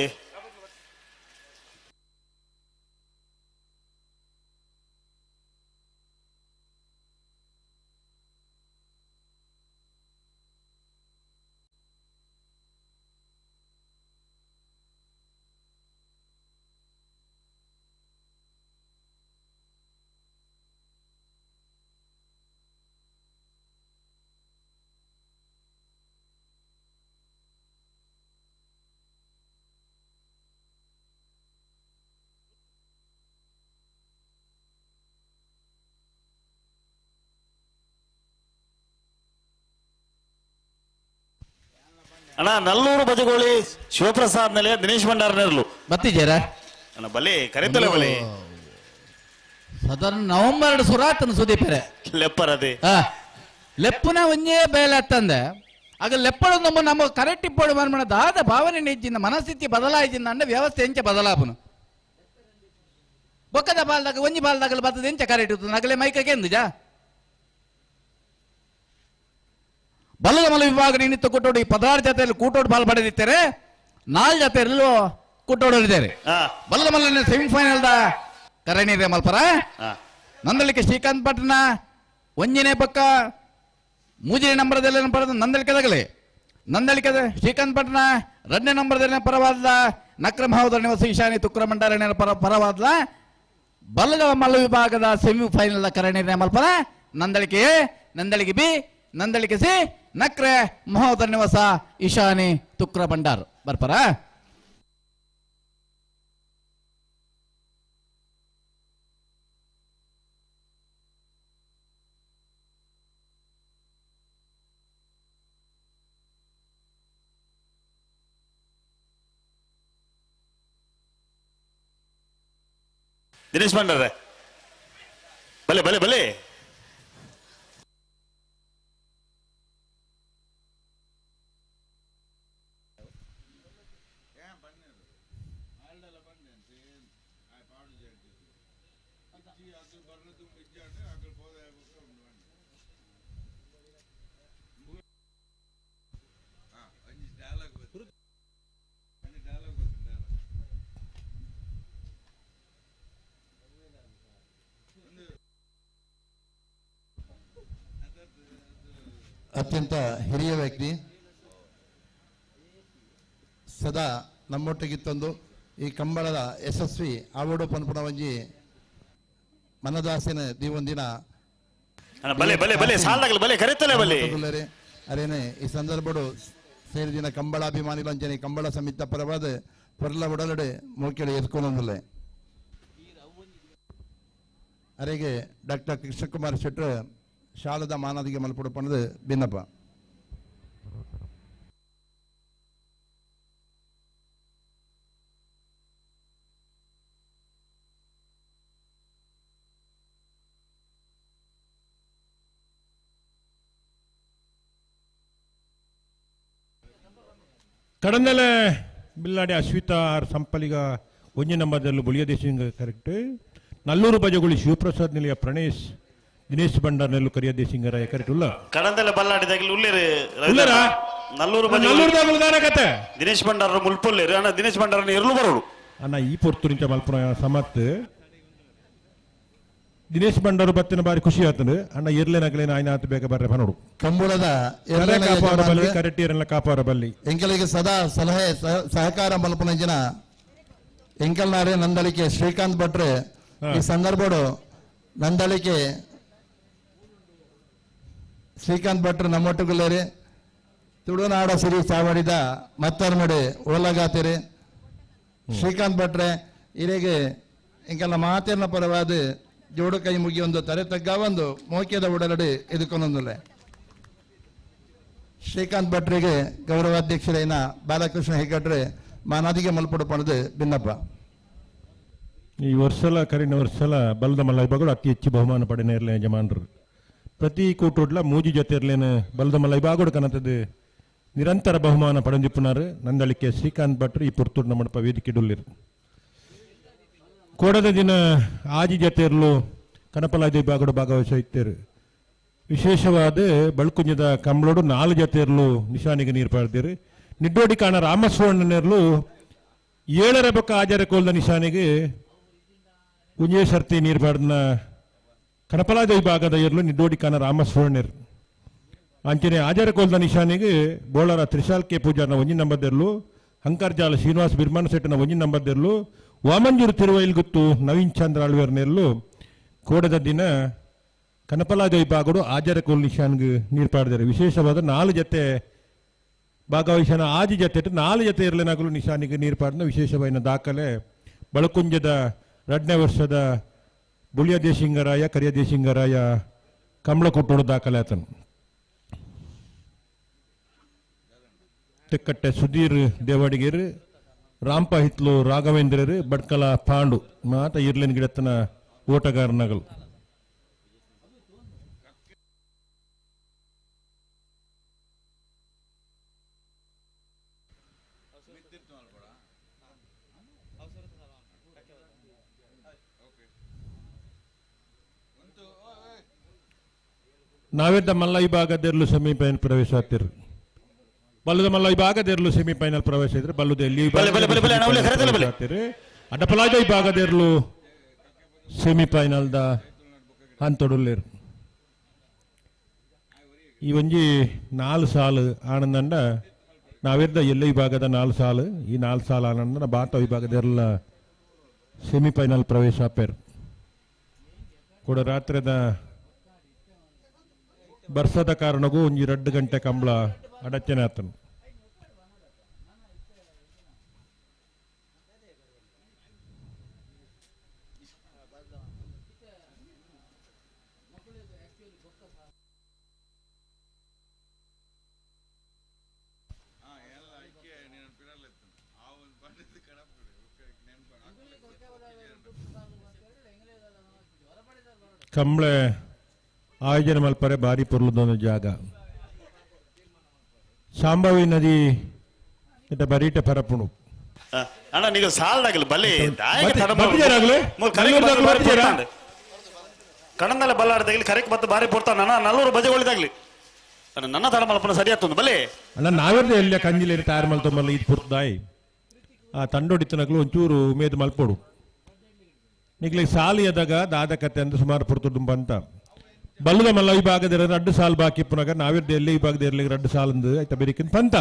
ಅಣ್ಣ ನಲ್ಲೂರು ಬಜಗೋಳಿ ಶಿವಪ್ರಸಾದ್ ನೆಲೆ ದಿನೇಶ್ ಭಂಡಾರನೆರಲು ಬತ್ತಿದ್ದೀರಾ ಅಣ್ಣ ಬಲೆ ಕರೆತಲೆ ಬಲೆ ಸಾಧಾರಣ ನವೆಂಬರ್ ಸುರಾತನ ಸುದೀಪರೆ ಲೆಪ್ಪರದೆ ಲೆಪ್ಪುನ ಒಂಜೇ ಬೇಲೆ ಅತ್ತಂದೆ ಆಗ ಲೆಪ್ಪಡು ನಮ್ಮ ಕರೆಕ್ಟ್ ಇಪ್ಪಡು ಮನ್ಮಣ ದಾದ ಭಾವನೆ ನಿಜ್ಜಿಂದ ಮನಸ್ಥಿತಿ ಬದಲಾಯಿಸಿಂದ ಅಂಡ ವ್ಯವಸ್ಥೆ ಎಂಚ ಬದಲಾಪುನು ಬೊಕ್ಕದ ಬಾಲ್ದಾಗ ಒಂಜಿ ಬಾಲ್ದಾಗಲು ಬರ್ತದೆ ಎಂಚ ಕರೆಕ್ಟ್ ಇತ್ತು ನಗಲೆ ಮೈಕಕ್ಕೆ ಎಂದುಜಾ ಬಲ್ಲದ ಮಲ ವಿಭಾಗ ನಿಮಿತ್ತ ಕೂಟೋಡು ಈ 16 ಜೊತೆಯಲ್ಲಿ ಕೂಟೋಡು ಬಾಲ್ ಪಡೆದಿದ್ದಾರೆ 4 ಜೊತೆಯಲ್ಲೂ ಕೂಟೋಡಿದ್ದಾರೆ ಬಲ್ಲದ ಮಲ್ಲ ಸೆಮಿಫೈನಲ್ ಕರಣೀರೆ ಮಲ್ಪರ ನಂದಳಿಕೆ ಶ್ರೀಕಾಂತ್ ಪಟ್ನ ಒಂಜನೇ ಪಕ್ಕ ಮೂಜನೇ ನಂಬರ್ದಲ್ಲಿ ಪಡೆದ ನಂದಳಿಕೆದಾಗಲಿ ನಂದಳಿಕೆ ಶ್ರೀಕಾಂತ್ ಪಟ್ನ 2ನೇ ನಂಬರ್ದಲ್ಲಿ ಪರವಾದ ನಕ್ರ ಮಹೋದರ ನಿವಾಸ ಈಶಾನಿ ತುಕ್ರ ಮಂಡಾರಣ್ಯ ಪರವಾದ ಬಲ್ಲದ ಮಲ್ಲ ವಿಭಾಗದ ಸೆಮಿಫೈನಲ್ ಕರಣೀರೆ ಮಲ್ಪರ ನಂದಳಿಕೆ ಬಿ ನಂದಳಿಕೆ ಸಿ ನಕ್ರೆ ಮಹೋದರ ನಿವಾಸ ಈಶಾನಿ ತುಕ್ರ ಭಂಡಾರ್ ಬರ್ಪರ ದಿನೇಶ್ ಭಂಡಾರ ಬಲೆ ಬಲೆ ಬಲೆ ಅತ್ಯಂತ ಹಿರಿಯ ವ್ಯಕ್ತಿ ಸದಾ ನಮ್ಮೊಟ್ಟಿಗಿತ್ತೊಂದು ಈ ಕಂಬಳದ ಯಶಸ್ವಿ ಆವಡು ಪನ್ಪುಣವಂಜಿ ಮನದಾಸಿನ ದೀವೊಂದಿನ ಬಲೆ ಬಲೆ ಬಲೆ ಸಾಲಾಗಲಿ ಬಲೆ ಕರೆತಲೆ ಬಲೆ ಅರೇನೆ ಈ ಸಂದರ್ಭಡು ಸೇರಿದಿನ ಕಂಬಳಾಭಿಮಾನಿಗಳಂಚನೆ ಕಂಬಳ ಸಮಿತ ಪರವಾದ ಪೊರ್ಲ ಉಡಲಡೆ ಮೋಕೆಳೆ ಎತ್ಕೊಂಡೊಂದಿಲ್ಲ ಅರೆಗೆ ಡಾಕ್ಟರ್ ಕೃಷ್ಣಕುಮಾರ್ ಶೆಟ್ಟರ್ ಶಾಲದ ಮಾನದಿಗೆ ಮಲ್ಪಡು ಪಣದು ಭಿನ್ನಪ್ಪ ಕಡಂದಲೆ ಬಿಲ್ಲಾಡಿ ಅಶ್ವಿತಾ ಆರ್ ಸಂಪಲಿಗ ಒಂಜಿ ನಂಬರ್ದಲ್ಲೂ ಬುಳಿಯ ದೇಶಿಂಗ ಕರೆಕ್ಟ್ ನಲ್ಲೂರು ಬಜಗುಳಿ ಶಿವಪ್ರಸಾದ್ ನಿಲಯ ಪ್ರಣೇಶ್ ದಿನೇಶ್ ಭಂಡಾರ್ ನೆಲ್ಲು ಕರಿಯ ದೇಶಿಂಗರಾಯ ಕರೆಕ್ಟ್ ಉಲ್ಲ ಕಡಂದಲೆ ಬಲ್ಲಾಡಿದಾಗಲಿ ಉಳ್ಳೇರಿ ನಲ್ಲೂರು ಕತೆ ದಿನೇಶ್ ಭಂಡಾರ ಮುಲ್ಪೊಲ್ಲೇರು ಅಣ್ಣ ದಿನೇಶ್ ಭಂಡಾರ ಇರ್ಲು ಬರೋಡು ಅಣ್ಣ ಈ ಪೊರ್ತುರಿಂಚ ಮಲ್ಪುರ ಸಮತ್ ದಿನೇಶ್ ಬಂಡಾರು ಬತ್ತಿನ ಬಾರಿ ಖುಷಿ ಆತನು ಅಣ್ಣ ಇರ್ಲೇನಾಗ್ಲೇನ ಆಯ್ನ ಆತ ಬೇಗ ಬರ್ರೆ ಪನೋಡು ಕಂಬಳದ ಕಾಪಾರ ಬಲ್ಲಿ ಕರೆಕ್ಟಿಯರೆಲ್ಲ ಕಾಪಾರ ಬಲ್ಲಿ ಎಂಕಲಿಗೆ ಸದಾ ಸಲಹೆ ಸಹಕಾರ ಮಲ್ಪನಂಜಿನ ಎಂಕಲ್ನಾರೆ ನಂದಳಿಕೆ ಶ್ರೀಕಾಂತ್ ಭಟ್ರೆ ಈ ಸಂದರ್ಭಡು ನಂದಳಿಕೆ ಶ್ರೀಕಾಂತ್ ಭಟ್ರು ನಮ್ಮೊಟ್ಟುಗುಲ್ಲೇರಿ ತುಳುನಾಡ ಸಿರಿ ಚಾವಡಿದ ಮತ್ತರ್ಮಡೆ ಓಲಗಾತಿರಿ ಶ್ರೀಕಾಂತ್ ಭಟ್ರೆ ಇರೆಗೆ ಎಂಕಲ್ನ ಮಾತಿನ ಪರವಾದ ಜೋಡು ಕೈ ಮುಗಿಯೊಂದು ತರೆ ತಗ್ಗ ಒಂದು ಮೋಕ್ಯದ ಉಡಲಡಿ ಎದುಕೊಂದೊಂದುಲೆ ಶ್ರೀಕಾಂತ್ ಭಟ್ರಿಗೆ ಗೌರವಾಧ್ಯಕ್ಷರೇನ ಬಾಲಕೃಷ್ಣ ಹೆಗಡ್ರೆ ಮಾನಾದಿಗೆ ಮಲ್ಪಡು ಪಣದು ಭಿನ್ನಪ್ಪ ಈ ವರ್ಷಲ ಕರಿನ ವರ್ಷಲ ಬಲದ ಮಲ್ಲೈಬಗಳು ಅತಿ ಹೆಚ್ಚು ಬಹುಮಾನ ಪಡೆನ ಇರಲಿ ಯಜಮಾನರು ಪ್ರತಿ ಕೂಟುಡ್ಲ ಮೂಜಿ ಜೊತೆ ಇರ್ಲೇನ ಬಲದ ಮಲ್ಲೈಬಾಗೋಡು ಕನತದು ನಿರಂತರ ಬಹುಮಾನ ಪಡೆದಿಪ್ಪುನಾರು ನಂದಳಿಕೆ ಶ್ರೀಕಾಂತ್ ಭಟ್ರು ಈ ಪುರ್ತೂರು ನಮ್ಮಡಪ ವೇದಿಕೆ ಡುಲ್ಲಿರು ಕೋಡದ ದಿನ ಆಜಿ ಜೊತೆ ಇರಲು ಕನಪಲಾದಿ ವಿಭಾಗಡು ಭಾಗವಹಿಸುತ್ತಿರು ವಿಶೇಷವಾದ ಬಳ್ಕುಂಜದ ಕಂಬಳೋಡು 4 ಜೊತೆ ಇರಲು ನಿಶಾನಿಗೆ ನೀರು ಪಡೆದಿರು ನಿಡ್ಡೋಡಿ ಕಾಣ ರಾಮಸ್ವಾಮಣ್ಣನೇರ್ಲು 7 ಬಕ್ಕ ಆಜಾರ ಕೋಲ್ದ ನಿಶಾನಿಗೆ ಕುಂಜೆ ಸರ್ತಿ ನೀರು ಪಡೆದ ಕನಪಲಾದಿ ವಿಭಾಗದ ಇರಲು ನಿಡ್ಡೋಡಿ ಕಾಣ ರಾಮಸ್ವಾಮಣ್ಣರು ಅಂಚನೆ ಆಜಾರ ಕೋಲ್ದ ನಿಶಾನಿಗೆ ಬೋಳರ ತ್ರಿಶಾಲ್ ಕೆ ಪೂಜಾರ್ನ 1 ನಂಬರ್ದಿರಲು ಹಂಕರ್ಜಾಲ ಶ್ರೀನಿವಾಸ್ ಬಿರ್ಮಾನ ಸೆಟ್ನ 1 ನಂಬರ್ದಿರಲು ವಾಮಂಜೂರು ತಿರುವೈಲ್ಗುತ್ತು ನವೀನ್ ಚಂದ್ರ ಆಳ್ವೇರ್ನೆರಲು ಕೋಡದ ದಿನ ಕನಪಲಾದಿ ವಿಭಾಗಡು ಆಜಾರ ಕೋಲ್ ನಿಶಾನ್ಗೆ ನೀರು ಪಡೆದಿರು ವಿಶೇಷವಾದ 4 ಜೊತೆ ಭಾಗವಹಿಸನ ಆಜಿ ಜೊತೆ 4 ಜೊತೆ ಇರಲೇನಾಗಲು ನಿಶಾನಿಗೆ ನೀರು ಪಡೆದ ವಿಶೇಷವಾದ ದಾಖಲೆ ಬಳಕುಂಜದ 2ನೇ ವರ್ಷದ ಬುಳಿಯ ದೇಶಿಂಗರಾಯ ಕರಿಯ ದೇಶಿಂಗರಾಯ ಕಂಬಳ ಕುಟ್ಟೋಡು ದಾಖಲೆ ಆತನು ತೆಕ್ಕಟ್ಟೆ ಸುಧೀರ್ ದೇವಾಡಿಗೇರು ರಾಂಪ ಹಿತ್ಲು ರಾಘವೇಂದ್ರರು ಬಡ್ಕಲ ಪಾಂಡು ಮಾತ ಇರ್ಲೇನ್ ಗಿಡತನ ಓಟಗಾರನಗಲು ನಾವೆದ್ದ ಮಲ್ಲ ವಿಭಾಗದೆರಲು ಸೆಮಿಫೈನಲ್ ಪ್ರವೇಶ ಆಗ್ತಿರು ಬಲ್ಲದ ಮಲ್ಲ ವಿಭಾಗದೆರಲು ಸೆಮಿಫೈನಲ್ ಪ್ರವೇಶ ಇದ್ರೆ ಬಲ್ಲದ ಎಲ್ಲಿ ಅಡ್ಡಪಲಾದ ವಿಭಾಗದೆರಲು ಸೆಮಿಫೈನಲ್ದ ಹಂತೊಡುಲ್ಲೇರು ಈ ಒಂಜಿ 4 ಸಾಲು ಆನಂದಂಡ ನಾವೆದ್ದ ಎಲ್ಲ ವಿಭಾಗದ 4 ಸಾಲು ಈ 4 ಸಾಲು ಆನಂದ ಭಾರತ ವಿಭಾಗದೆಲ್ಲ ಸೆಮಿಫೈನಲ್ ಪ್ರವೇಶ ಆಪೇರು ಕೂಡ ರಾತ್ರಿದ ಬರ್ಸದ ಕಾರಣಗೂ ಒಂಜಿ 2 ಗಂಟೆ ಕಂಬಳ ಅಡಚಣೆ ಆತನು ಕಂಬಳೆ ಆಯೋಜನೆ ಮಲ್ಪರೆ ಬಾರಿ ಪುರ್ಲದೊಂದು ಜಾಗ ಶಾಂಭವಿ ನದಿ ಇತ ಬರೀಟ ಪರಪುಣು ಅಣ್ಣ ನೀವು ಸಾಲದಾಗಲಿ ಬಲ್ಲಿ ಕಣಂದಲ್ಲ ಬಲ್ಲಾಡ್ದಾಗಲಿ ಕರೆಕ್ ಬತ್ತು ಬಾರಿ ಪುರ್ತಾನ ನಲ್ಲೂರು ಬಜೆಗಳಿದಾಗ್ಲಿ ನನ್ನ ತಡ ಮಲ್ಪನ ಸರಿ ಆಗ್ತದೆ ಬಲ್ಲಿ ಅಲ್ಲ ನಾವೆಲ್ಲ ಎಲ್ಲ ಕಂಜಿಲೇರಿ ತಯಾರು ಮಲ್ತೊಂಬಲ್ಲ ಇದು ಪುರ್ತಾಯಿ ಆ ತಂಡೊಡಿತನಗಳು ಒಂಚೂರು ಉಮೇದು ಮಲ್ಪೋಡು ನಿಗ್ಲಿಗೆ ಸಾಲಿ ಎದಾಗ ದಾದ ಕತೆ ಅಂತ ಸುಮಾರು ಪುರ್ತುಡು ಬಂತ ಬಲ್ಲದ ಮಲ್ಲ ವಿಭಾಗದ 2 ಸಾಲು ಬಾಕಿ ಪುನಗ ನಾವಿರ್ದ ಎಲ್ಲಿ ವಿಭಾಗದ 2 ಸಾಲಂದು ಆಯ್ತಾ ಬೆರಿಕಿನ ಪಂತ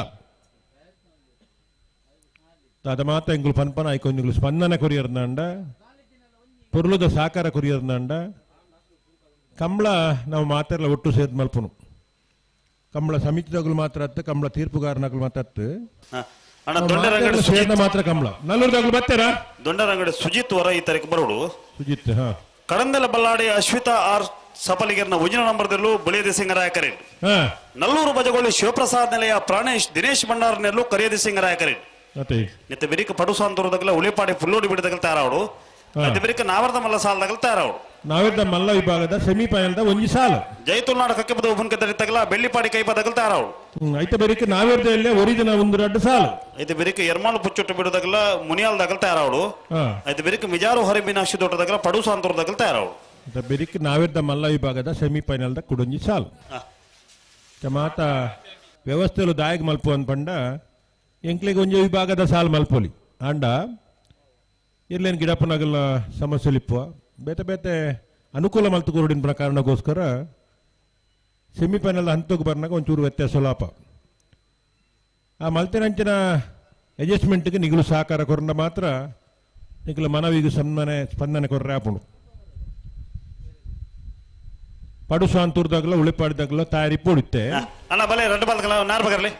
ಅದ ಮಾತ ಎಂಗುಲು ಪನ್ಪನ ಐಕೊಂಜುಗಳು ಸ್ಪಂದನ ಕೊರಿಯರ್ನಂಡ ಪುರ್ಲುದ ಸಾಕಾರ ಕೊರಿಯರ್ನಂಡ ಕಂಬಳ ನಾವು ಮಾತೆಲ್ಲ ಒಟ್ಟು ಸೇದ್ ಮಲ್ಪನು ಕಂಬಳ ಸಮಿತಿದಾಗಲು ಮಾತ್ರ ಅತ್ತು ಕಂಬಳ ತೀರ್ಪುಗಾರನಾಗಲು ಮಾತ್ರ ಅತ್ತು ಮಾತ್ರ ಕಂಬಳ ನಲ್ಲೂರ್ದಾಗಲು ಬರ್ತಾರ ದೊಡ್ಡರಂಗಡಿ ಸುಜಿತ್ ವರ ಈ ತಾರೀಕು ಬರೋಡು ಸುಜಿತ್ ಹಾ ಕಡಂದಲ ಬಲ್ಲಾಡಿ ಅಶ್ವಿತಾ ಆರ್ ಸಫಲಿಗರ್ನ 1 ನಂಬರ್ದಲ್ಲೂ ಬಳಿಯದಿ ಸಿಂಗರಾಯಕರೆ ನಲ್ಲೂರು ಬಜಗೋಳಿ ಶಿವಪ್ರಸಾದ್ ನಿಲಯ ಪ್ರಾಣೇಶ್ ದಿನೇಶ್ ಭಂಡಾರನೆಲ್ಲೂ ಕರಿಯದಿ ಸಿಂಗರಾಯಕರೆ ನಿತ್ಯ ಬಿರಿಕ ಪಡುಸಾಂತೂರದಾಗಲ ಉಳಿಪಾಡಿ ಫುಲ್ಲೋಡಿ ಬಿಡದಾಗಲ ತಯಾರಾವಡು ನಿತ್ಯ ಬಿರಿಕ ನಾವರ್ದ ಮಲ್ಲ ಸಾಲದಾಗಲ ತಯಾರಾವಡು ನಾವೆದ್ದ ಮಲ್ಲ ವಿಭಾಗದ ಸೆಮಿಫೈನಲ್ದ 1 ಸಾಲು ಜೈತುಲ್ನಾಡ ಕಕ್ಕೆ ಬದ ಉಪನ್ ಕದರಿ ತಗಲ ಬೆಳ್ಳಿಪಾಡಿ ಕೈ ಪದಗಲ ತಯಾರಾವಡು ಐತ ಬೆರಿಕ ನಾವೆದ್ದ ಎಲ್ಲೇ ಒರಿಜಿನ 1 ಸಾಲು ಐತ ಬೆರಿಕ ಎರ್ಮಾಳು ಪುಚ್ಚೊಟ್ಟು ಬಿಡದಾಗಲ ಮುನಿಯಾಲ್ದಾಗಲ ತಯಾರಾವಡು ಐತ ಬೆರಿಕ ಮಿಜಾರು ಹರಿಬಿನಾಶಿ ದೊಡ್ಡದಾಗಲ ಪಡುಸಾಂತೂರದಾಗಲ ತಯಾರಾವಡು ಬೆರಿಕ್ ನಾವೆದ್ದ ಮಲ್ಲ ವಿಭಾಗದ ಸೆಮಿಫೈನಲ್ದ ಕುಡೊಂಜಿ ಸಾಲು ಮಾತ ವ್ಯವಸ್ಥೆಲು ದಾಯಗ್ ಮಲ್ಪು ಅನ್ಪಂಡ ಎಂಕ್ಲಿಗೆ ಒಂಜಿ ವಿಭಾಗದ ಸಾಲು ಮಲ್ಪೊಲಿ ಅಂಡ ಇರ್ಲೇನು ಗಿಡಪ್ಪನಾಗಲ್ಲ ಸಮಸ್ಯೆ ಲಿಪ್ಪುವ ಬೇತೆ ಬೇತೆ ಅನುಕೂಲ ಮಲ್ತು ಕೊರಡಿನ ಕಾರಣಕ್ಕೋಸ್ಕರ ಸೆಮಿಫೈನಲ್ ಹಂತಕ್ಕೆ ಬರ್ನಾಗ ಒಂಚೂರು ವ್ಯತ್ಯಾಸ ಲಾಪ ಆ ಮಲ್ತಿನಂಚಿನ ಅಡ್ಜಸ್ಟ್ಮೆಂಟ್ಗೆ ನಿಗಲು ಸಹಕಾರ ಕೊರಂಡ ಮಾತ್ರ ನಿಗಲ ಮನವಿಗೆ ಸ್ಪಂದನೆ ಕೊರ್ರೆ ಆಪುಂಡು ಪಡು ಶಾಂತೂರ್ದಾಗಲ ಉಳಿಪಾಡ್ದಾಗಲ ತಯಾರಿ ಪೋಡುತ್ತೆ ಅಣ್ಣ ಬಲೆ ರೆಡ್ ಬಾಲ್ ನಾರ್ ಬಗರ್ಲಿ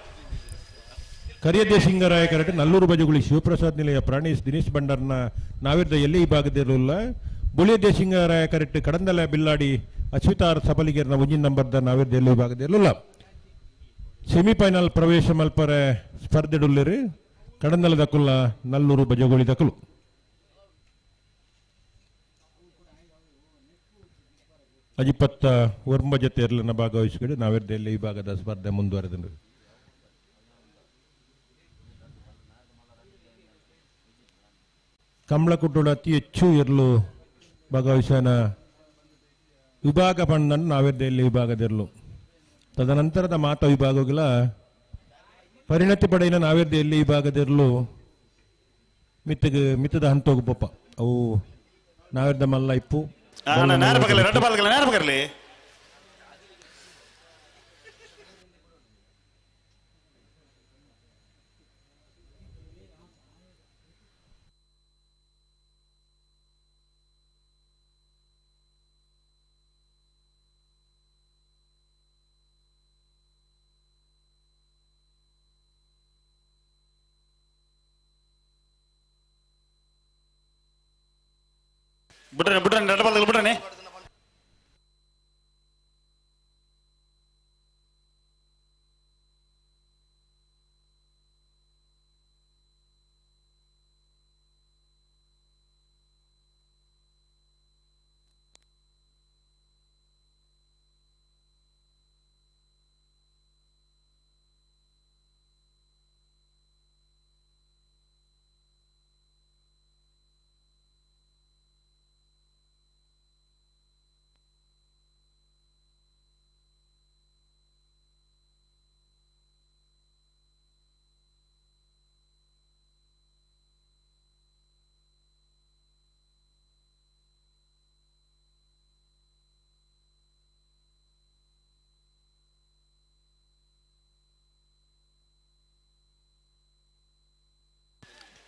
ಕರಿಯದೇ ಸಿಂಗರಾಯ ಕರೆಕ್ಟ್ ನಲ್ಲೂರು ಬಜಗುಳಿ ಶಿವಪ್ರಸಾದ್ ನಿಲಯ ಪ್ರಾಣೇಶ್ ದಿನೇಶ್ ಭಂಡಾರ್ನ ನಾವಿರ್ದ ಎಲ್ಲಿ ಈ ಭಾಗದಿರಲಿಲ್ಲ ಬುಳಿಯದೇ ಸಿಂಗರಾಯ ಕರೆಕ್ಟ್ ಕಡಂದಲ ಬಿಲ್ಲಾಡಿ ಅಶ್ವಿತಾರ್ ಸಬಲಿಗೆರ್ನ ಒಂಜಿನ ನಂಬರ್ದ ನಾವಿರ್ದ ಎಲ್ಲಿ ಈ ಭಾಗದಿರಲಿಲ್ಲ ಸೆಮಿಫೈನಲ್ ಪ್ರವೇಶ ಮಲ್ಪರೆ ಸ್ಪರ್ಧೆಡುಲ್ಲಿರಿ ಕಡಂದಲ ದಕ್ಕುಲ್ಲ ನಲ್ಲೂರು ಬಜಗುಳಿ ದಕ್ಕಲು ಅಜಿಪತ್ತ ಒರ್ಮ ಜೊತೆ ಇರಲನ್ನ ಭಾಗವಹಿಸಿಕೊಂಡು ನಾವಿರ್ದ ಎಲ್ಲಿ ಈ ಭಾಗದ ಸ್ಪರ್ಧೆ ಮುಂದುವರೆದ ಕಮಲಕುಟ್ಟೋಡ ಅತಿ ಹೆಚ್ಚು ಇರಲು ಭಾಗವಹಿಸನ ವಿಭಾಗ ಪಣ್ಣನ್ನು ನಾವಿರ್ದಲ್ಲಿ ವಿಭಾಗದಿರಲು ತದನಂತರದ ಮಾತ ವಿಭಾಗಗಳ ಪರಿಣತಿ ಪಡೆಯಿನ ನಾವಿರ್ದಲ್ಲಿ ವಿಭಾಗದಿರಲು ಮಿತ್ತದ ಹಂತೋಗು ಪಪ್ಪ ಅವು ನಾವಿರ್ದ ಮಲ್ಲ ಇಪ್ಪು ರೆಡ್ ಬಾಲ್ ನಾರ್ ಬಗರ್ಲಿ ಬಿಡ್ರನೆ ರೆಡ್ ಬಾಲ್ ಬಿಡ್ರನೆ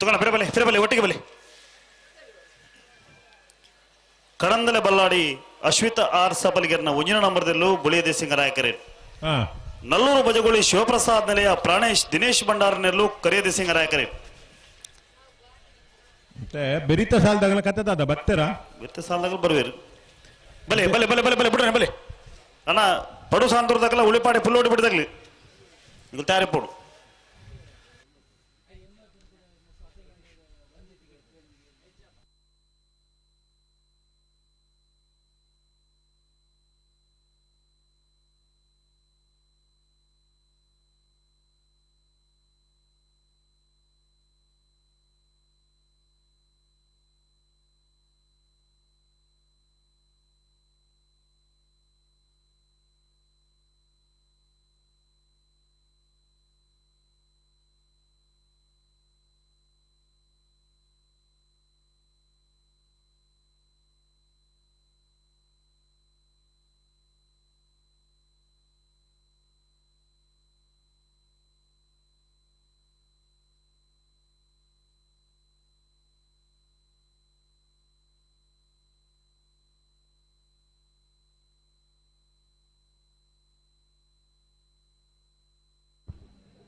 ತಗೋಣ ಫಿರಬಲೆ ಒಟ್ಟಿಗೆ ಬಲೆ ಕಡಂದಲೆ ಬಲ್ಲಾಡಿ ಅಶ್ವಿತ ಆರ್ ಸಬಲಿಗೆರ್ನ ಒಂಜಿನ ನಂಬರ್ದಲ್ಲೂ ಬುಳಿಯದೇ ಸಿಂಗರಾಯಕರೇ ನಲ್ಲೂರು ಬಜಗುಳಿ ಶಿವಪ್ರಸಾದ್ ನಿಲಯ ಪ್ರಾಣೇಶ್ ದಿನೇಶ್ ಭಂಡಾರನೆಲ್ಲೂ ಕರಿಯದೇ ಸಿಂಗರಾಯಕರೇ ಬೆರಿತ ಸಾಲದಾಗಲ ಕತ್ತದ ಬತ್ತೆರ ಬೆರಿತ ಸಾಲದಾಗ ಬರುವೇರು ಬಲೆ ಬಲೆ ಬಲೆ ಬಲೆ ಬಲೆ ಬಿಡ್ರೆ ಬಲೆ ಅಣ್ಣ ಪಡು ಸಾಂತೂರ್ದಾಗಲ ಉಳಿಪಾಡಿ ಫುಲ್ ಓಡಿ ಬಿಡ್ದಾಗ್ಲಿ ಈಗ ತಯಾರಿ ಪೋಡು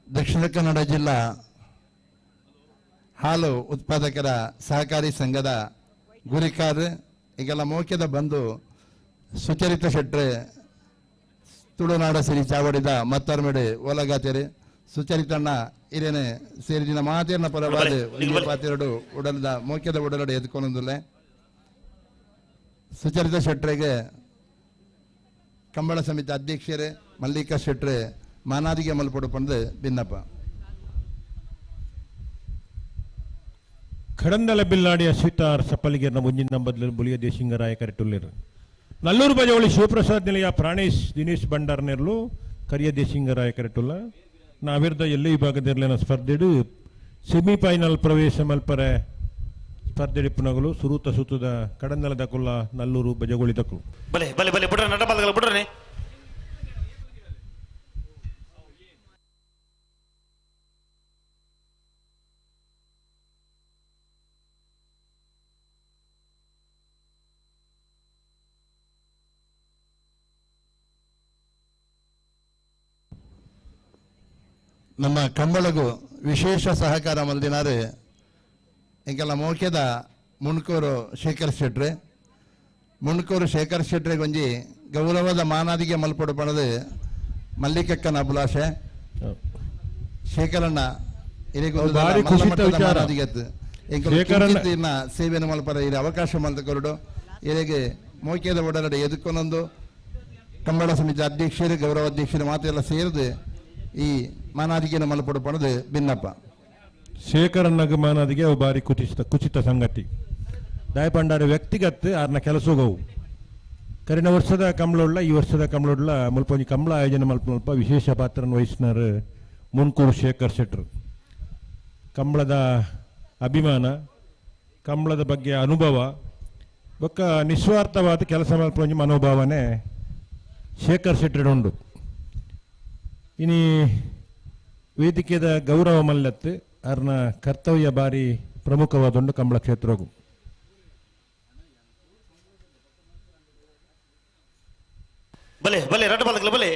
ದಕ್ಷಿಣ ಕನ್ನಡ ಜಿಲ್ಲಾ ಹಾಲು ಉತ್ಪಾದಕರ ಸಹಕಾರಿ ಸಂಘದ ಗುರಿಕಾರ್ ಈಗೆಲ್ಲ ಮೋಕ್ಯದ ಬಂದು ಸುಚರಿತ ಶೆಟ್ರೆ ತುಳುನಾಡ ಸಿರಿ ಚಾವಡಿದ ಮತ್ತಾರ್ಮೆಡೆ ಓಲಗಾತೆರೆ ಸುಚರಿತಣ್ಣ ಇರೇನೆ ಸೇರಿದಿನ ಮಾತೇರ್ನ ಪರವಾದ ಪಾತಿರಡು ಉಡಲದ ಮೋಕ್ಯದ ಉಡಲಡೆ ಎದ್ಕೊಂಡೊಂದುಲ್ಲೆ ಸುಚರಿತ ಶೆಟ್ರೆಗೆ ಕಂಬಳ ಸಮಿತಿ ಅಧ್ಯಕ್ಷರೇ ಮಲ್ಲಿಕಾ ಶೆಟ್ರೆ ಮಾನಾದಿಗೆ ಮಲ್ಪಡು ಪಂದು ಭಿನ್ನಪ್ಪ ಕಡಂದಲ ಬಿಲ್ಲಾಡಿ ಅಶ್ವಿತಾರ್ ಸಪ್ಪಲಿಗೆರ್ನ ಮುಂಜಿನ ನಂಬರ್ದಲ್ಲಿ ಬುಳಿಯದೇ ಸಿಂಗರಾಯ ಕರೆಟುಲ್ಲೇರು ನಲ್ಲೂರು ಬಜವಳಿ ಶಿವಪ್ರಸಾದ್ ನಿಲಯ ಪ್ರಾಣೇಶ್ ದಿನೇಶ್ ಭಂಡಾರ್ನೆರ್ಲು ಕರಿಯದೇ ಸಿಂಗರಾಯ ಕರೆಟುಲ್ಲ ನಾವಿರ್ದ ಎಲ್ಲಿ ವಿಭಾಗದಿರಲಿನ ಸ್ಪರ್ಧೆಡು ಸೆಮಿಫೈನಲ್ ಪ್ರವೇಶ ಮಲ್ಪರೆ ಸ್ಪರ್ಧೆಡಿಪ್ಪುನಗಳು ಸುರೂತ ಸುತ್ತದ ಕಡಂದಲದ ಕುಲ್ಲ ನಲ್ಲೂರು ಬಜಗೊಳಿದಕು ಬಲೆ ಬಲೆ ಬಲೆ ಬಿಡ್ರ ನಟಪಾಲಗಳು ಬಿಡ್ರಿ ನಮ್ಮ ಕಂಬಳಗೂ ವಿಶೇಷ ಸಹಕಾರ ಮಲ್ದಿನಾರು ಇಂಕೆಲ್ಲ ಮೋಕ್ಯದ ಮುಣ್ಕೂರು ಶೇಖರ್ ಶೆಟ್ರೆ ಮುಣ್ಕೂರು ಶೇಖರ್ ಶೆಟ್ರೆ ಗೊಂಜಿ ಗೌರವದ ಮಾನಾದಿಗೆ ಮಲ್ಪಡು ಪಣದು ಮಲ್ಲಿಕಕ್ಕನ ಅಭಿಲಾಷೆ ಶೇಖರಣ್ಣ ಭಾರಿ ಖುಷಿತ ವಿಚಾರ. ಶೇಖರಣ್ಣ ಸೇವೆಯನ್ನು ಮಲ್ಪರ ಇಲ್ಲಿ ಅವಕಾಶ ಮಲ್ತಕೊರಡು ಇಲ್ಲಿಗೆ ಮೋಕ್ಯದ ಒಡಗಡೆ ಎದುಕೊಂದೊಂದು ಕಂಬಳ ಸಮಿತಿ ಅಧ್ಯಕ್ಷರು ಗೌರವ ಅಧ್ಯಕ್ಷರು ಮಾತೆಲ್ಲ ಸೇರಿದು ಈ ಮಾನಾದಿಗೆಯನ್ನು ಮಲ್ಪಡು ಪಣದು ಭಿನ್ನಪ್ಪ ಶೇಖರಣ್ಣಗ ಮಾನಾದಿಗೆ ಅವು ಬಾರಿ ಕುಚಿತ ಸಂಗತಿ ದಾಯಪಂಡಾರ ವ್ಯಕ್ತಿಗತ ಆರ್ನ ಕೆಲಸೋಗವು ಕರಿನ ವರ್ಷದ ಕಂಬಳುಳ್ಳ ಈ ವರ್ಷದ ಕಂಬಳುಳ್ಳ ಮುಲ್ಪೊಂಜಿ ಕಂಬಳ ಆಯೋಜನೆ ಮಲ್ಪ ವಿಶೇಷ ಪಾತ್ರನ ವಹಿಸಿನಾರು ಮುನ್ಕೂರು ಶೇಖರ್ ಶೆಟ್ರು ಕಂಬಳದ ಅಭಿಮಾನ ಕಂಬಳದ ಬಗ್ಗೆ ಅನುಭವ ಬೊಕ್ಕ ನಿಸ್ವಾರ್ಥವಾದ ಕೆಲಸ ಮಲ್ಪೊಂಜಿ ಮನೋಭಾವನೆ ಶೇಖರ್ ಶೆಟ್ರುಂಡು ಇನಿ ವೇದಿಕೆದ ಗೌರವ ಮಲ್ಲತ್ತು ಅರ್ನ ಕರ್ತವ್ಯ ಬಾರಿ ಪ್ರಮುಖವಾದೊಂದು ಕಂಬಳ ಕ್ಷೇತ್ರವು ಬಲೆ ಬಲೆ ನಟಪಾಲಗಳು ಬಲೆ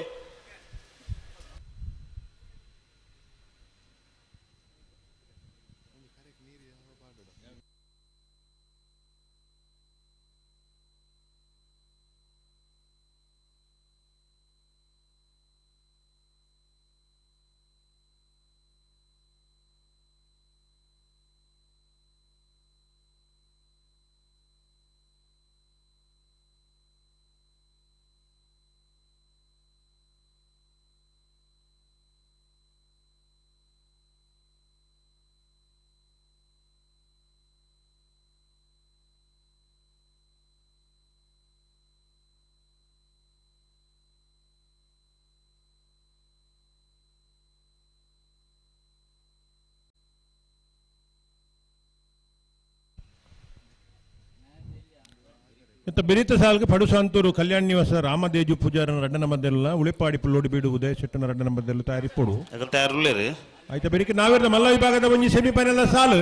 ಇತ್ತ ಬೆರೀತ ಸಾಲ್ಗೆ ಪಡುಸಾಂತೂರು ಕಲ್ಯಾಣ ನಿವಾಸ ರಾಮದೇಜು ಪೂಜಾರನ ರಡ್ಡನ ಮದ್ದೆಲ್ಲ ಉಳಿಪಾಡಿ ಪುಲ್ಲೋಡಿ ಬೀಡು ಉದಯ ಶೆಟ್ಟನ ರಡ್ಡನ ಮದ್ದೆಲ್ಲ ತಯಾರಿಪಡು ತಯಾರುಳ್ಳೇರಿ ಆಯ್ತಾ ಬೆರಿಕೆ ನಾವೇರ್ದ ಮಲ್ಲ ವಿಭಾಗದ ಒಂಜಿ ಸೆಮಿಫೈನಲ್ ಸಾಲು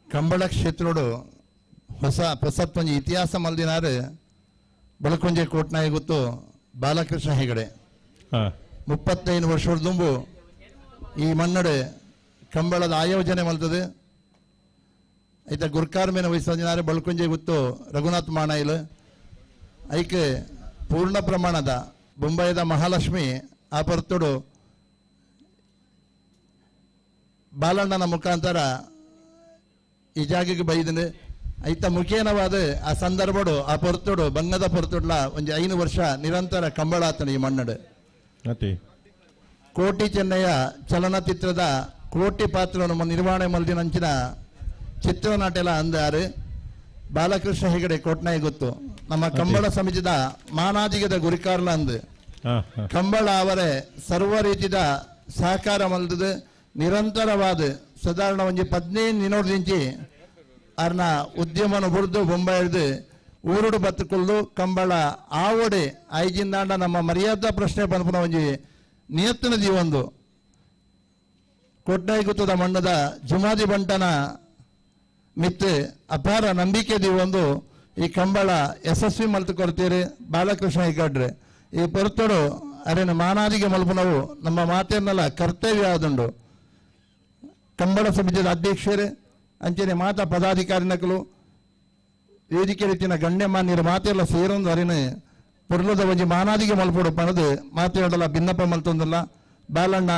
ಕಂಬಳ ಕ್ಷೇತ್ರೋಡು ಹೊಸತ್ತೊಂದು ಇತಿಹಾಸ ಮಲ್ದಿನಾರು ಬಳಕೊಂಜೆ ಕೋಟ್ನಾಯಿ ಗೊತ್ತು ಬಾಲಕೃಷ್ಣ ಹೆಗಡೆ 35 ವರ್ಷದ ದುಂಬು ಈ ಮನ್ನಡೆ ಕಂಬಳದ ಆಯೋಜನೆ ಮಲ್ತದೆ ಐತ ಗುರ್ಕಾರ್ಮೇನ ವಹಿಸಿನಾರು ಬಳಕೊಂಜೆ ಗೊತ್ತು ರಘುನಾಥ್ ಮಾಣಾಯಿಲ್ ಐಕೆ ಪೂರ್ಣ ಪ್ರಮಾಣದ ಬೊಂಬಾಯಿದ ಮಹಾಲಕ್ಷ್ಮಿ ಆ ಪರ್ತೋಡು ಬಾಲಣ್ಣನ ಮುಖಾಂತರ ಈ ಜಾಗಿಗೆ ಬೈದನೆ ಐತ ಮುಖೇನವಾದ ಆ ಸಂದರ್ಭಡು ಆ ಪೊರ್ತೋಡು ಬಂಗದ ಪೊರ್ತೋಡ್ಲ ಒಂದು 5 ವರ್ಷ ನಿರಂತರ ಕಂಬಳಾತನ ಈ ಮನ್ನಡೆ ಕೋಟಿ ಚೆನ್ನಯ್ಯ ಚಲನಚಿತ್ರದ ಕೋಟಿ ಪಾತ್ರವನ್ನು ನಿರ್ವಹಣೆ ಮಲ್ದಿನಂಚಿನ ಚಿತ್ರನಾಟ್ಯಲ ಅಂದಾರು ಬಾಲಕೃಷ್ಣ ಹೆಗಡೆ ಕೋಟ್ನಾಯಿ ಗೊತ್ತು ನಮ್ಮ ಕಂಬಳ ಸಮಿತಿದ ಮಾನಾದಿಗದ ಗುರಿಕಾರ್ಲ ಅಂದು ಕಂಬಳ ಅವರೇ ಸರ್ವ ರೀತಿದ ಸಹಕಾರ ಮಲ್ದದು ನಿರಂತರವಾದ ಸಾಧಾರಣ ಒಂದು 15 ದಿನೋಡಿಂಚಿ ಅರ್ನ ಉದ್ಯಮನ ಬುಡ್ದು ಬೊಂಬೆ ಹಿಡ್ದು ಊರುಡು ಬತ್ತುಕೊಳ್ಳು ಕಂಬಳ ಆವಡೆ ಐಜಿಂದಾಂಡ ನಮ್ಮ ಮರ್ಯಾದಾ ಪ್ರಶ್ನೆ ಪನ್ಪುನ ಒಂಜಿ ನಿಯತ್ತಿನ ಜೀವೊಂದು ಕೊಟ್ಟಾಯಿ ಗುತ್ತದ ಮಣ್ಣದ ಜುಮಾದಿ ಬಂಟನ ಮಿತ್ತು ಅಪಾರ ನಂಬಿಕೆ ದೀವೊಂದು ಈ ಕಂಬಳ ಯಶಸ್ವಿ ಮಲ್ತು ಕೊಡ್ತೀರಿ ಬಾಲಕೃಷ್ಣ ಹೆಗಡ್ರೆ ಈ ಪೊರ್ತೋಡು ಅರೇನು ಮಾನಾದಿಗೆ ಮಲ್ಪುನವು ನಮ್ಮ ಮಾತೇನಲ್ಲ ಕರ್ತವ್ಯ ಆದುಂಡು ಕಂಬಳ ಸಮಿತಿಯ ಅಧ್ಯಕ್ಷರೇ ಅಂಚನೆ ಮಾತಾ ಪದಾಧಿಕಾರಿನಕಲು ವೇದಿಕೆ ರೀತಿಯ ಗಣ್ಯಮಾನ್ಯರು ಮಾತೆಲ್ಲ ಸೇರೊಂದು ಅರಿನ ಪೊರ್ಲದ ಒಂಜಿ ಮಾನಾದಿಗೆ ಮಲ್ಪೊಡು ಪಣದು ಮಾತೆಯೊಡಲ ಭಿನ್ನಪ ಮಲ್ತೊಂದಲ್ಲ ಬಾಲಣ್ಣ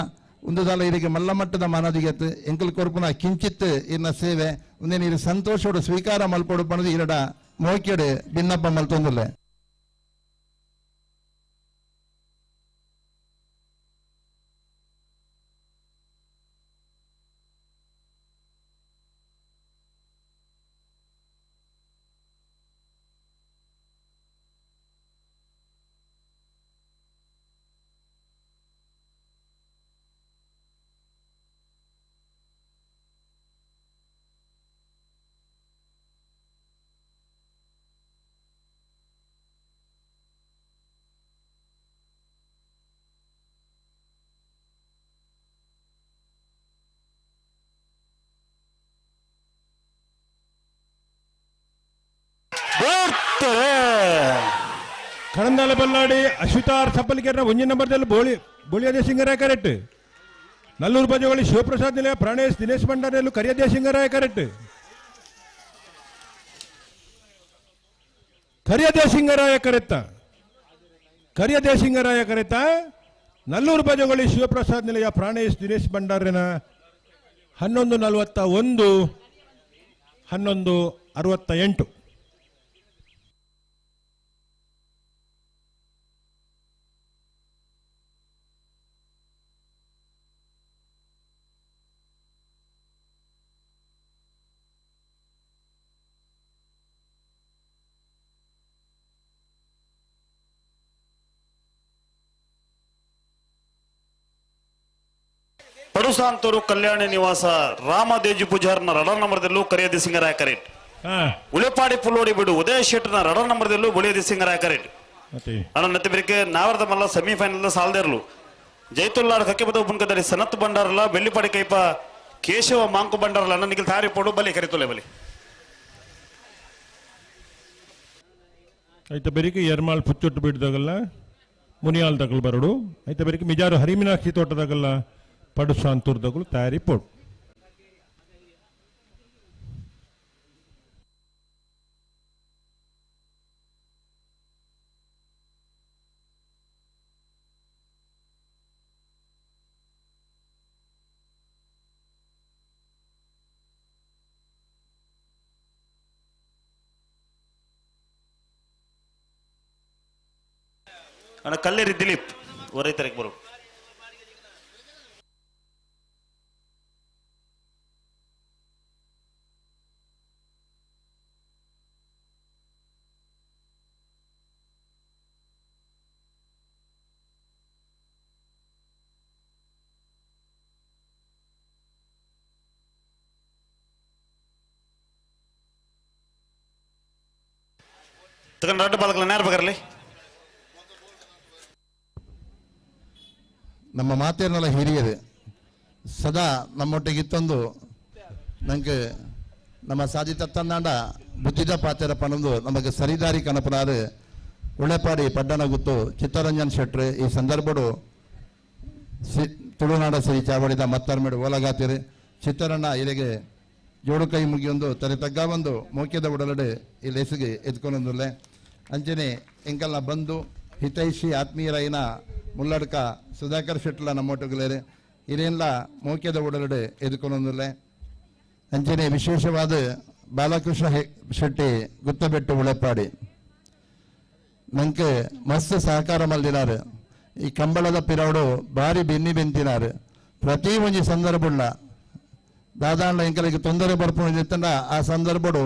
ಉಂದುದಾಲ ಇರಿಗೆ ಮಲ್ಲಮಟ್ಟದ ಮಾನದಿಗೆತ್ತು ಎಂಕಲ್ ಕೊರ್ಪುನ ಕಿಂಚಿತ್ ಇನ್ನ ಸೇವೆ ಒಂದೇ ನೀರು ಸಂತೋಷೋಡು ಸ್ವೀಕಾರ ಮಲ್ಪೊಡು ಪಣದು ಇರಡ ಮೋಕೆಡು ಭಿನ್ನಪ ಮಲ್ತೊಂದಲ್ಲ ಕಣಂದಾಲ ಬಲ್ಲಾಡಿ ಅಶ್ವಿತಾರ್ ಸಪ್ಪಲಿಕೆರ ಒಂಜಿ ನಂಬರ್ದಲ್ಲಿ ಬೋಳಿಯದೇ ಸಿಂಗರಾಯ ಕರೆಕ್ಟ್ ನಲ್ಲೂರು ಬಜೋಳಿ ಶಿವಪ್ರಸಾದ್ ನಿಲಯ ಪ್ರಾಣೇಶ್ ದಿನೇಶ್ ಭಂಡಾರಿಯಲ್ಲೂ ಕರಿಯದೇ ಸಿಂಗರಾಯ ಕರೆಕ್ಟ್ ಕರಿಯದೇ ಸಿಂಗರಾಯ ಕರೆತ ನಲ್ಲೂರು ಬಜೋಳಿ ಶಿವಪ್ರಸಾದ್ ನಿಲಯ ಪ್ರಾಣೇಶ್ ದಿನೇಶ್ ಭಂಡಾರಿನ 11:41 11:68 ಪಡುಸಾಂತೂರು ಕಲ್ಯಾಣ ನಿವಾಸ ರಾಮದೇಜಿ ಪೂಜಾರ್ನ ರಡ ನಂಬರ್ದಲ್ಲೂ ಕರಿಯದಿ ಸಿಂಗರಾಯ ಕರೆಟ್ ಉಳೆಪಾಡಿ ಪುಲ್ಲೋಡಿ ಬಿಡು ಉದಯ ಶೆಟ್ನ ರಡ ನಂಬರ್ದಲ್ಲೂ ಬುಳಿಯದಿ ಸಿಂಗರಾಯ ಕರೆಟ್ ಅಣ್ಣ ನತ್ತೆ ಬೇರೆ ನಾವರದ ಮಲ್ಲ ಸೆಮಿಫೈನಲ್ ಸಾಲ್ದೇರ್ಲು ಜೈತುಲ್ಲಾಡ್ ಕಕ್ಕೆ ಬದ ಉಪನ್ಕದಲ್ಲಿ ಸನತ್ ಬಂಡಾರಲ್ಲ ಬೆಳ್ಳಿಪಾಡಿ ಕೈಪ ಕೇಶವ ಮಾಂಕು ಬಂಡಾರಲ್ಲ ಅಣ್ಣ ನಿಖಿಲ್ ತಾರಿ ಪೋಡು ಬಲಿ ಕರಿತೊಲೆ ಬಲಿ ಐತ ಬೆರಿಕೆ ಎರ್ಮಾಳ್ ಪುಚ್ಚೊಟ್ಟು ಬಿಡ್ದಾಗಲ್ಲ ಮುನಿಯಾಲ್ ತಗಲ್ ಬರಡು ಐತ ಬೆರಿಕೆ ಮಿಜಾರು ಹರಿಮಿನಾಕ್ಷಿ ತೋಟದಾಗಲ್ಲ ಪಡುಸಾಂತೂರ್ದಗಳು ತಯಾರಿ ಪೋಡು ಅಣ್ಣ ಕಲ್ಲೇರಿ ದಿಲೀಪ್ ರೈತರಿಗೆ ಬರು ತಗೊಂಡು ಎರಡು ಬಾಲಕಲ್ಲ ನೇರ ಬಗರ್ಲಿ ನಮ್ಮ ಮಾತೇನೆಲ್ಲ ಹಿರಿಯರು ಸದಾ ನಮ್ಮೊಟ್ಟಿಗಿತ್ತೊಂದು ನಂಗೆ ನಮ್ಮ ಸಾಧಿತ ತನ್ನಂಡ ಬುದ್ಧಿದ ಪಾತೆರ ಪಣಂದು ನಮಗೆ ಸರಿದಾರಿ ಕನಪನಾರು ಉಳೆಪಾಡಿ ಪಡ್ಡನಗುತ್ತು ಚಿತ್ತರಂಜನ್ ಶೆಟ್ರು ಈ ಸಂದರ್ಭಡು ತುಳುನಾಡ ಸಿರಿ ಚಾವಡಿದ ಮತ್ತರ್ಮೇಡು ಓಲಗಾತಿರು ಚಿತ್ತರಣ್ಣ ಇಲ್ಲಿಗೆ ಜೋಡು ಕೈ ಮುಗಿಯೊಂದು ತಲೆ ತಗ್ಗ ಒಂದು ಮೋಕ್ಯದ ಉಡಲಡೆ ಈ ಲೇಸಿಗೆ ಎತ್ಕೊಂಡೊಂದುಲ್ಲೆ ಅಂಚನೆ ಎಂಕಲ್ನ ಬಂಧು ಹಿತೈಷಿ ಆತ್ಮೀಯರೈನ ಮುಲ್ಲಡ್ಕ ಸುಧಾಕರ್ ಶೆಟ್ಲ ನಮ್ಮೊಟ್ಟುಗಳೇರು ಇದೇನ್ಲ ಮೋಕ್ಯದ ಉಡಲಡೆ ಎದುಕೊಂಡೊಂದುಲ್ಲೆ ಅಂಚನೆ ವಿಶೇಷವಾದ ಬಾಲಕೃಷ್ಣ ಶೆಟ್ಟಿ ಗುತ್ತಬೆಟ್ಟು ಉಳೆಪಾಡಿ ನಂಗೆ ಮಸ್ತ್ ಸಹಕಾರ ಮಲ್ದಿನಾರು ಈ ಕಂಬಳದ ಪಿರವಡು ಭಾರಿ ಬೆನ್ನಿ ಬೆಂತಿನಾರು ಪ್ರತಿ ಒಂಜಿ ಸಂದರ್ಭುಳ್ಳ ದಾದಾಂಡ ಎಂಕಲಿಗೆ ತೊಂದರೆ ಬರ್ಪುಂಡ ಆ ಸಂದರ್ಭಡು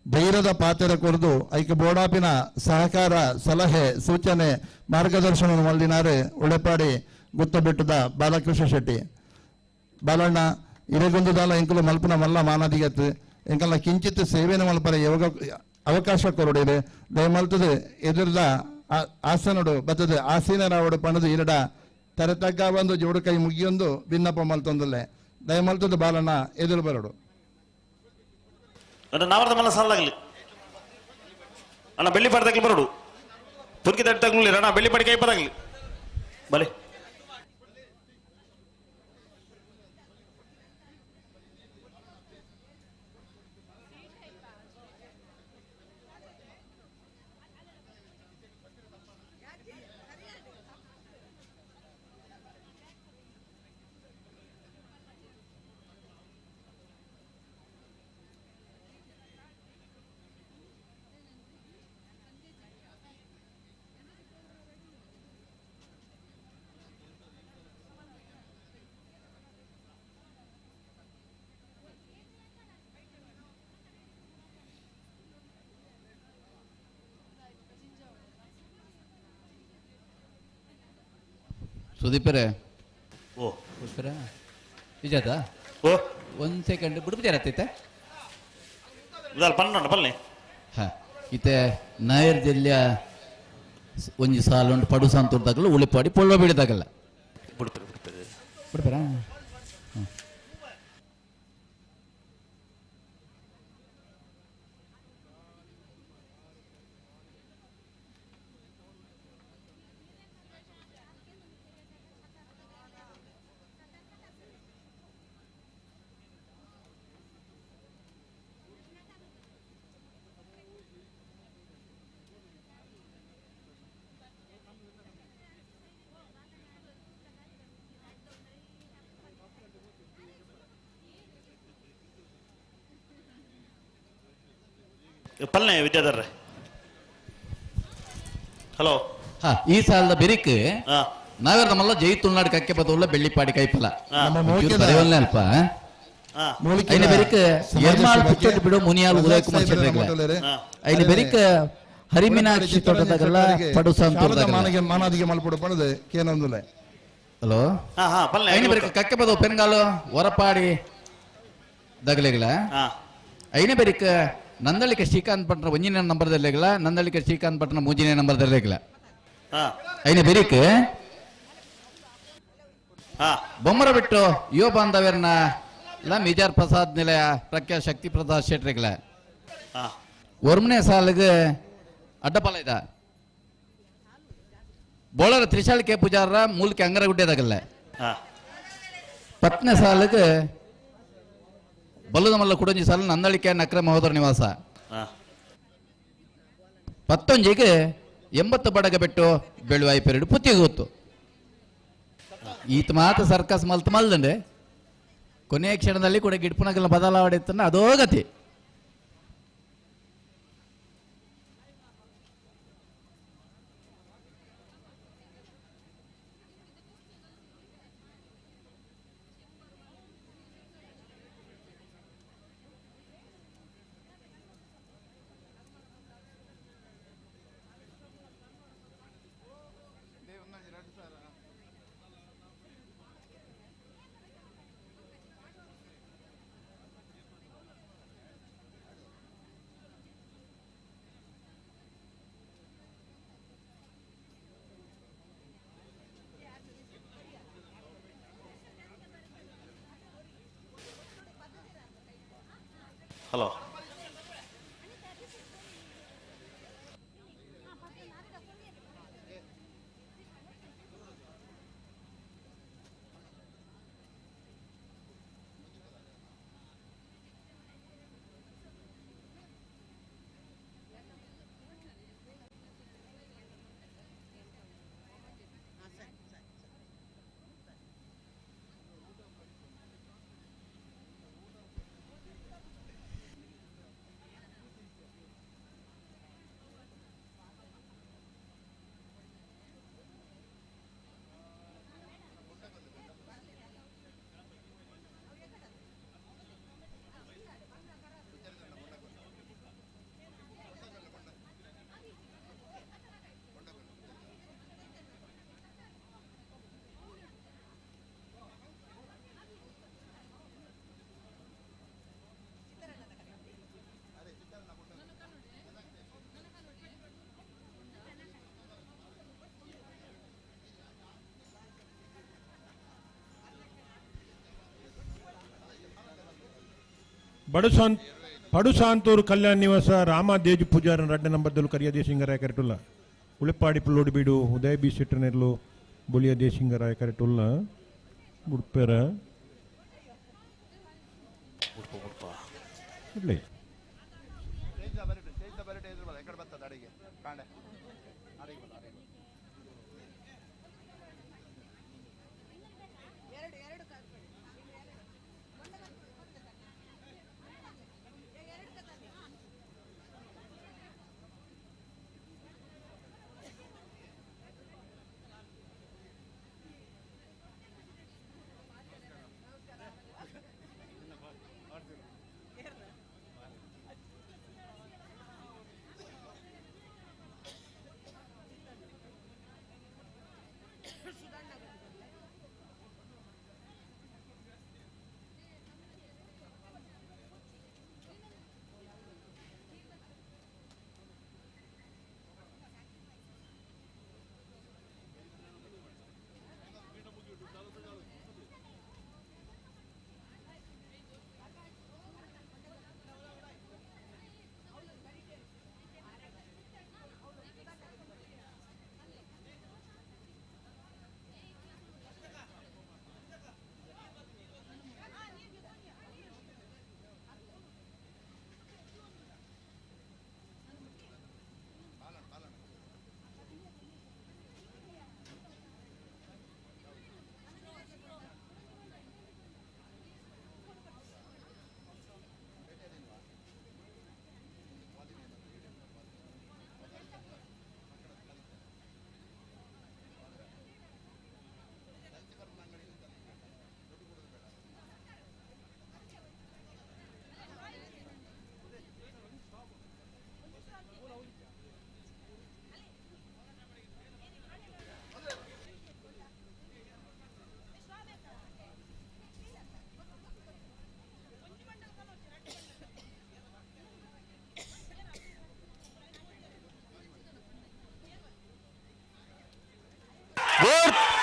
ಧೈರ್ಯದ ಪಾತ್ರ ಕೊರದು ಐಕೆ ಬೋಡಾಪಿನ ಸಹಕಾರ ಸಲಹೆ ಸೂಚನೆ ಮಾರ್ಗದರ್ಶನ ಮಲ್ದಿನಾರು ಉಳೆಪಾಡಿ ಗುತ್ತಬೆಟ್ಟದ ಬಾಲಕೃಷ್ಣ ಶೆಟ್ಟಿ ಬಾಲಣ್ಣ ಇರೆಗೊಂದು ದಾಲ ಎಂಕಲು ಮಲ್ಪನ ಮಲ್ಲ ಮಾನದಿಗತ್ತು ಎಂಕಲ್ನ ಕಿಂಚಿತ್ ಸೇವೆನ ಮಲ್ಪರ ಅವಕಾಶ ಕೊರಡಿದೆ ದಯಮಲ್ತದ ಎದುರದ ಆಸನಡು ಬತ್ತದ ಆಸೀನರಾವಡು ಪಣದು ಇರಡ ತರತಗ್ಗ ಒಂದು ಜೋಡು ಕೈ ಮುಗಿಯೊಂದು ಭಿನ್ನಪ ಮಲ್ತೊಂದಲ್ಲೇ ದಯಮಲ್ತದ ಬಾಲಣ್ಣ ಎದುರು ಬರಡು ನಾವರದ ಮಲ್ಲ ಸಾಲಾಗಲಿ ಅಣ್ಣ ಬೆಳ್ಳಿ ಪಾಡ್ದಾಗ್ಲಿ ಬರಡು ಪುರ್ಕಿ ತಟ್ಟಾಗ್ಲಿ ಅಣ್ಣ ಬೆಳ್ಳಿ ಪಾಡಿ ಕೈ ಪದಾಗ್ಲಿ ಬಲೆ ಸುದೀಪರೇ ಓ ಸುದೀಪರ ವಿಜಾತ ಓ 1 ಸೆಕೆಂಡ್ ಬಿಡ್ಬಿದ್ದಾರತ್ತೈತೆ ಇದಲ್ಲ ಪನ್ನೊಂಡು ಪಲ್ಲೆ ಹಾ ಇತ್ತೆ ನೈರ್ಮಲ್ಯ ಒಂಜಿ ಸಾಲ ಉಂಟು ಪಡು ಸಂತೂರ್ದಾಗಲ್ಲ ಉಳಿಪಾಡಿ ಪೊಳ್ಳ ಬೀಳದಾಗಲ್ಲ ಬಿಡ್ತಾರೆ ಬಿಡ್ಬಾರ ಪಲ್ಲೆ ವಿದ್ಯಾಧರ್ರೆ ಹಲೋ ಹಾ ಈ ಸಾಲದ ಬೆರಿಕ್ ಹಾ ನಾವೇರ್ ಮಲ್ಲ ಜೈ ತುಳ್ನಾಡು ಕಕ್ಕೆ ಬದಲ್ಲ ಬೆಳ್ಳಿಪಾಡಿ ಕೈಪಲ ನಮ್ಮ ಮೋಕ್ಯದ ಅಲ್ಪ ಹಾ ಮೂಲಿಕೆ ಐನ ಬೆರಿಕ್ ಎರ್ಮಾಳ್ ಪುಚ್ಚೊಟ್ಟು ಬಿಡು ಮುನಿಯಾಲ್ ಉದಯ್ ಕುಮಾರ್ ಶೆಟ್ಟಿ ಹಾ ಐನ ಬೆರಿಕ್ ಹರಿಮೀನಾಕ್ಷಿ ತೋಟದಾಗಲ್ಲ ಪಡು ಸಂತೂರ್ದಾಗಲ್ಲ ಮಾನಾದಿಗೆ ಮಲ್ಪಡು ಪಣದು ಕೇನೊಂದುಲೆ ಹಲೋ ಹಾ ಹಾ ಪಲ್ಲೆ ಐನ ಬೆರಿಕ್ ಕಕ್ಕೆ ಬದು ಪೆನ್ಗಾಲು ಹೊರಪಾಡಿ ದಗಲೆಗಳ ಹಾ ಐನ ಬೆರಿಕ್ ನಂದಳಿಕೆ ಶ್ರೀಕಾಂತ್ ಪಟ್ನ ಒಂಜಿನ ನಂಬರ್ದಲ್ಲಿಗಲ ನಂದಳಿಕೆ ಶ್ರೀಕಾಂತ್ ಪಟ್ನ ಮೂಜಿನ ನಂಬರ್ದಲ್ಲಿಗಲ ಹಾ ಐನ ಬೆರಿಕ್ ಹಾ ಬೊಮ್ಮರ ಬಿಟ್ಟು ಯುವ ಬಾಂಧವ್ಯರನ್ನ ಮಿಜಾರ್ ಪ್ರಸಾದ್ ನಿಲಯ ಪ್ರಖ್ಯಾ ಶಕ್ತಿ ಪ್ರಸಾದ್ ಶೆಟ್ರಿಗಳ ಹಾ ಒರ್ಮನೆ ಸಾಲಿಗೆ ಅಡ್ಡಪಾಲ ಇದ ಬೋಳರ ತ್ರಿಶಾಲ್ ಕೆ ಪೂಜಾರ ಮೂಲಕ್ಕೆ ಅಂಗರಗುಡ್ಡೆದಾಗಲ್ಲ ಹಾ ಪತ್ನೇ ಸಾಲಿಗೆ ಬಲ್ಲದ ಮಲ್ಲ ಕುಡಂಜಿ ಸಾಲ ನಂದಳಿಕೆ ನಕ್ರ ಮಹೋದರ ನಿವಾಸ ಹಾ 19ಗೆ 80 ಬಡಗ ಬಿಟ್ಟು ಬೆಳುವಾಯಿ ಪೆರಡು ಪುತ್ತಿಗೆ ಗೊತ್ತು ಈತ ಮಾತ ಸರ್ಕಸ್ ಮಲ್ತ್ ಮಲ್ದಂಡೆ ಕೊನೆಯ ಕ್ಷಣದಲ್ಲಿ ಕೂಡ ಗಿಡ್ಪುನಗೆಲ್ಲ ಬದಲಾವಣೆ ಅದೋ ಗತಿ ಹಲೋ ಪಡುಸಾಂತೂರು ಕಲ್ಯಾಣ ನಿವಾಸ ರಾಮ ದೇಜು ಪೂಜಾರನ 2 ನಂಬರ್ದಲ್ಲೂ ಕರಿಯ ದೇಶಿಂಗರಾಯ ಕರೆಟುಲ್ಲ ಉಳಿಪಾಡಿ ಪುಲ್ಲೋಡಿ ಬೀಡು ಉದಯ ಬಿ ಸಿಟ್ಟನೆರ್ಲು ಬುಲಿಯ ದೇಶಿಂಗರಾಯ ಕರೆಟುಲ್ಲ ಉಡುಪೇರ ಇರ್ಲಿ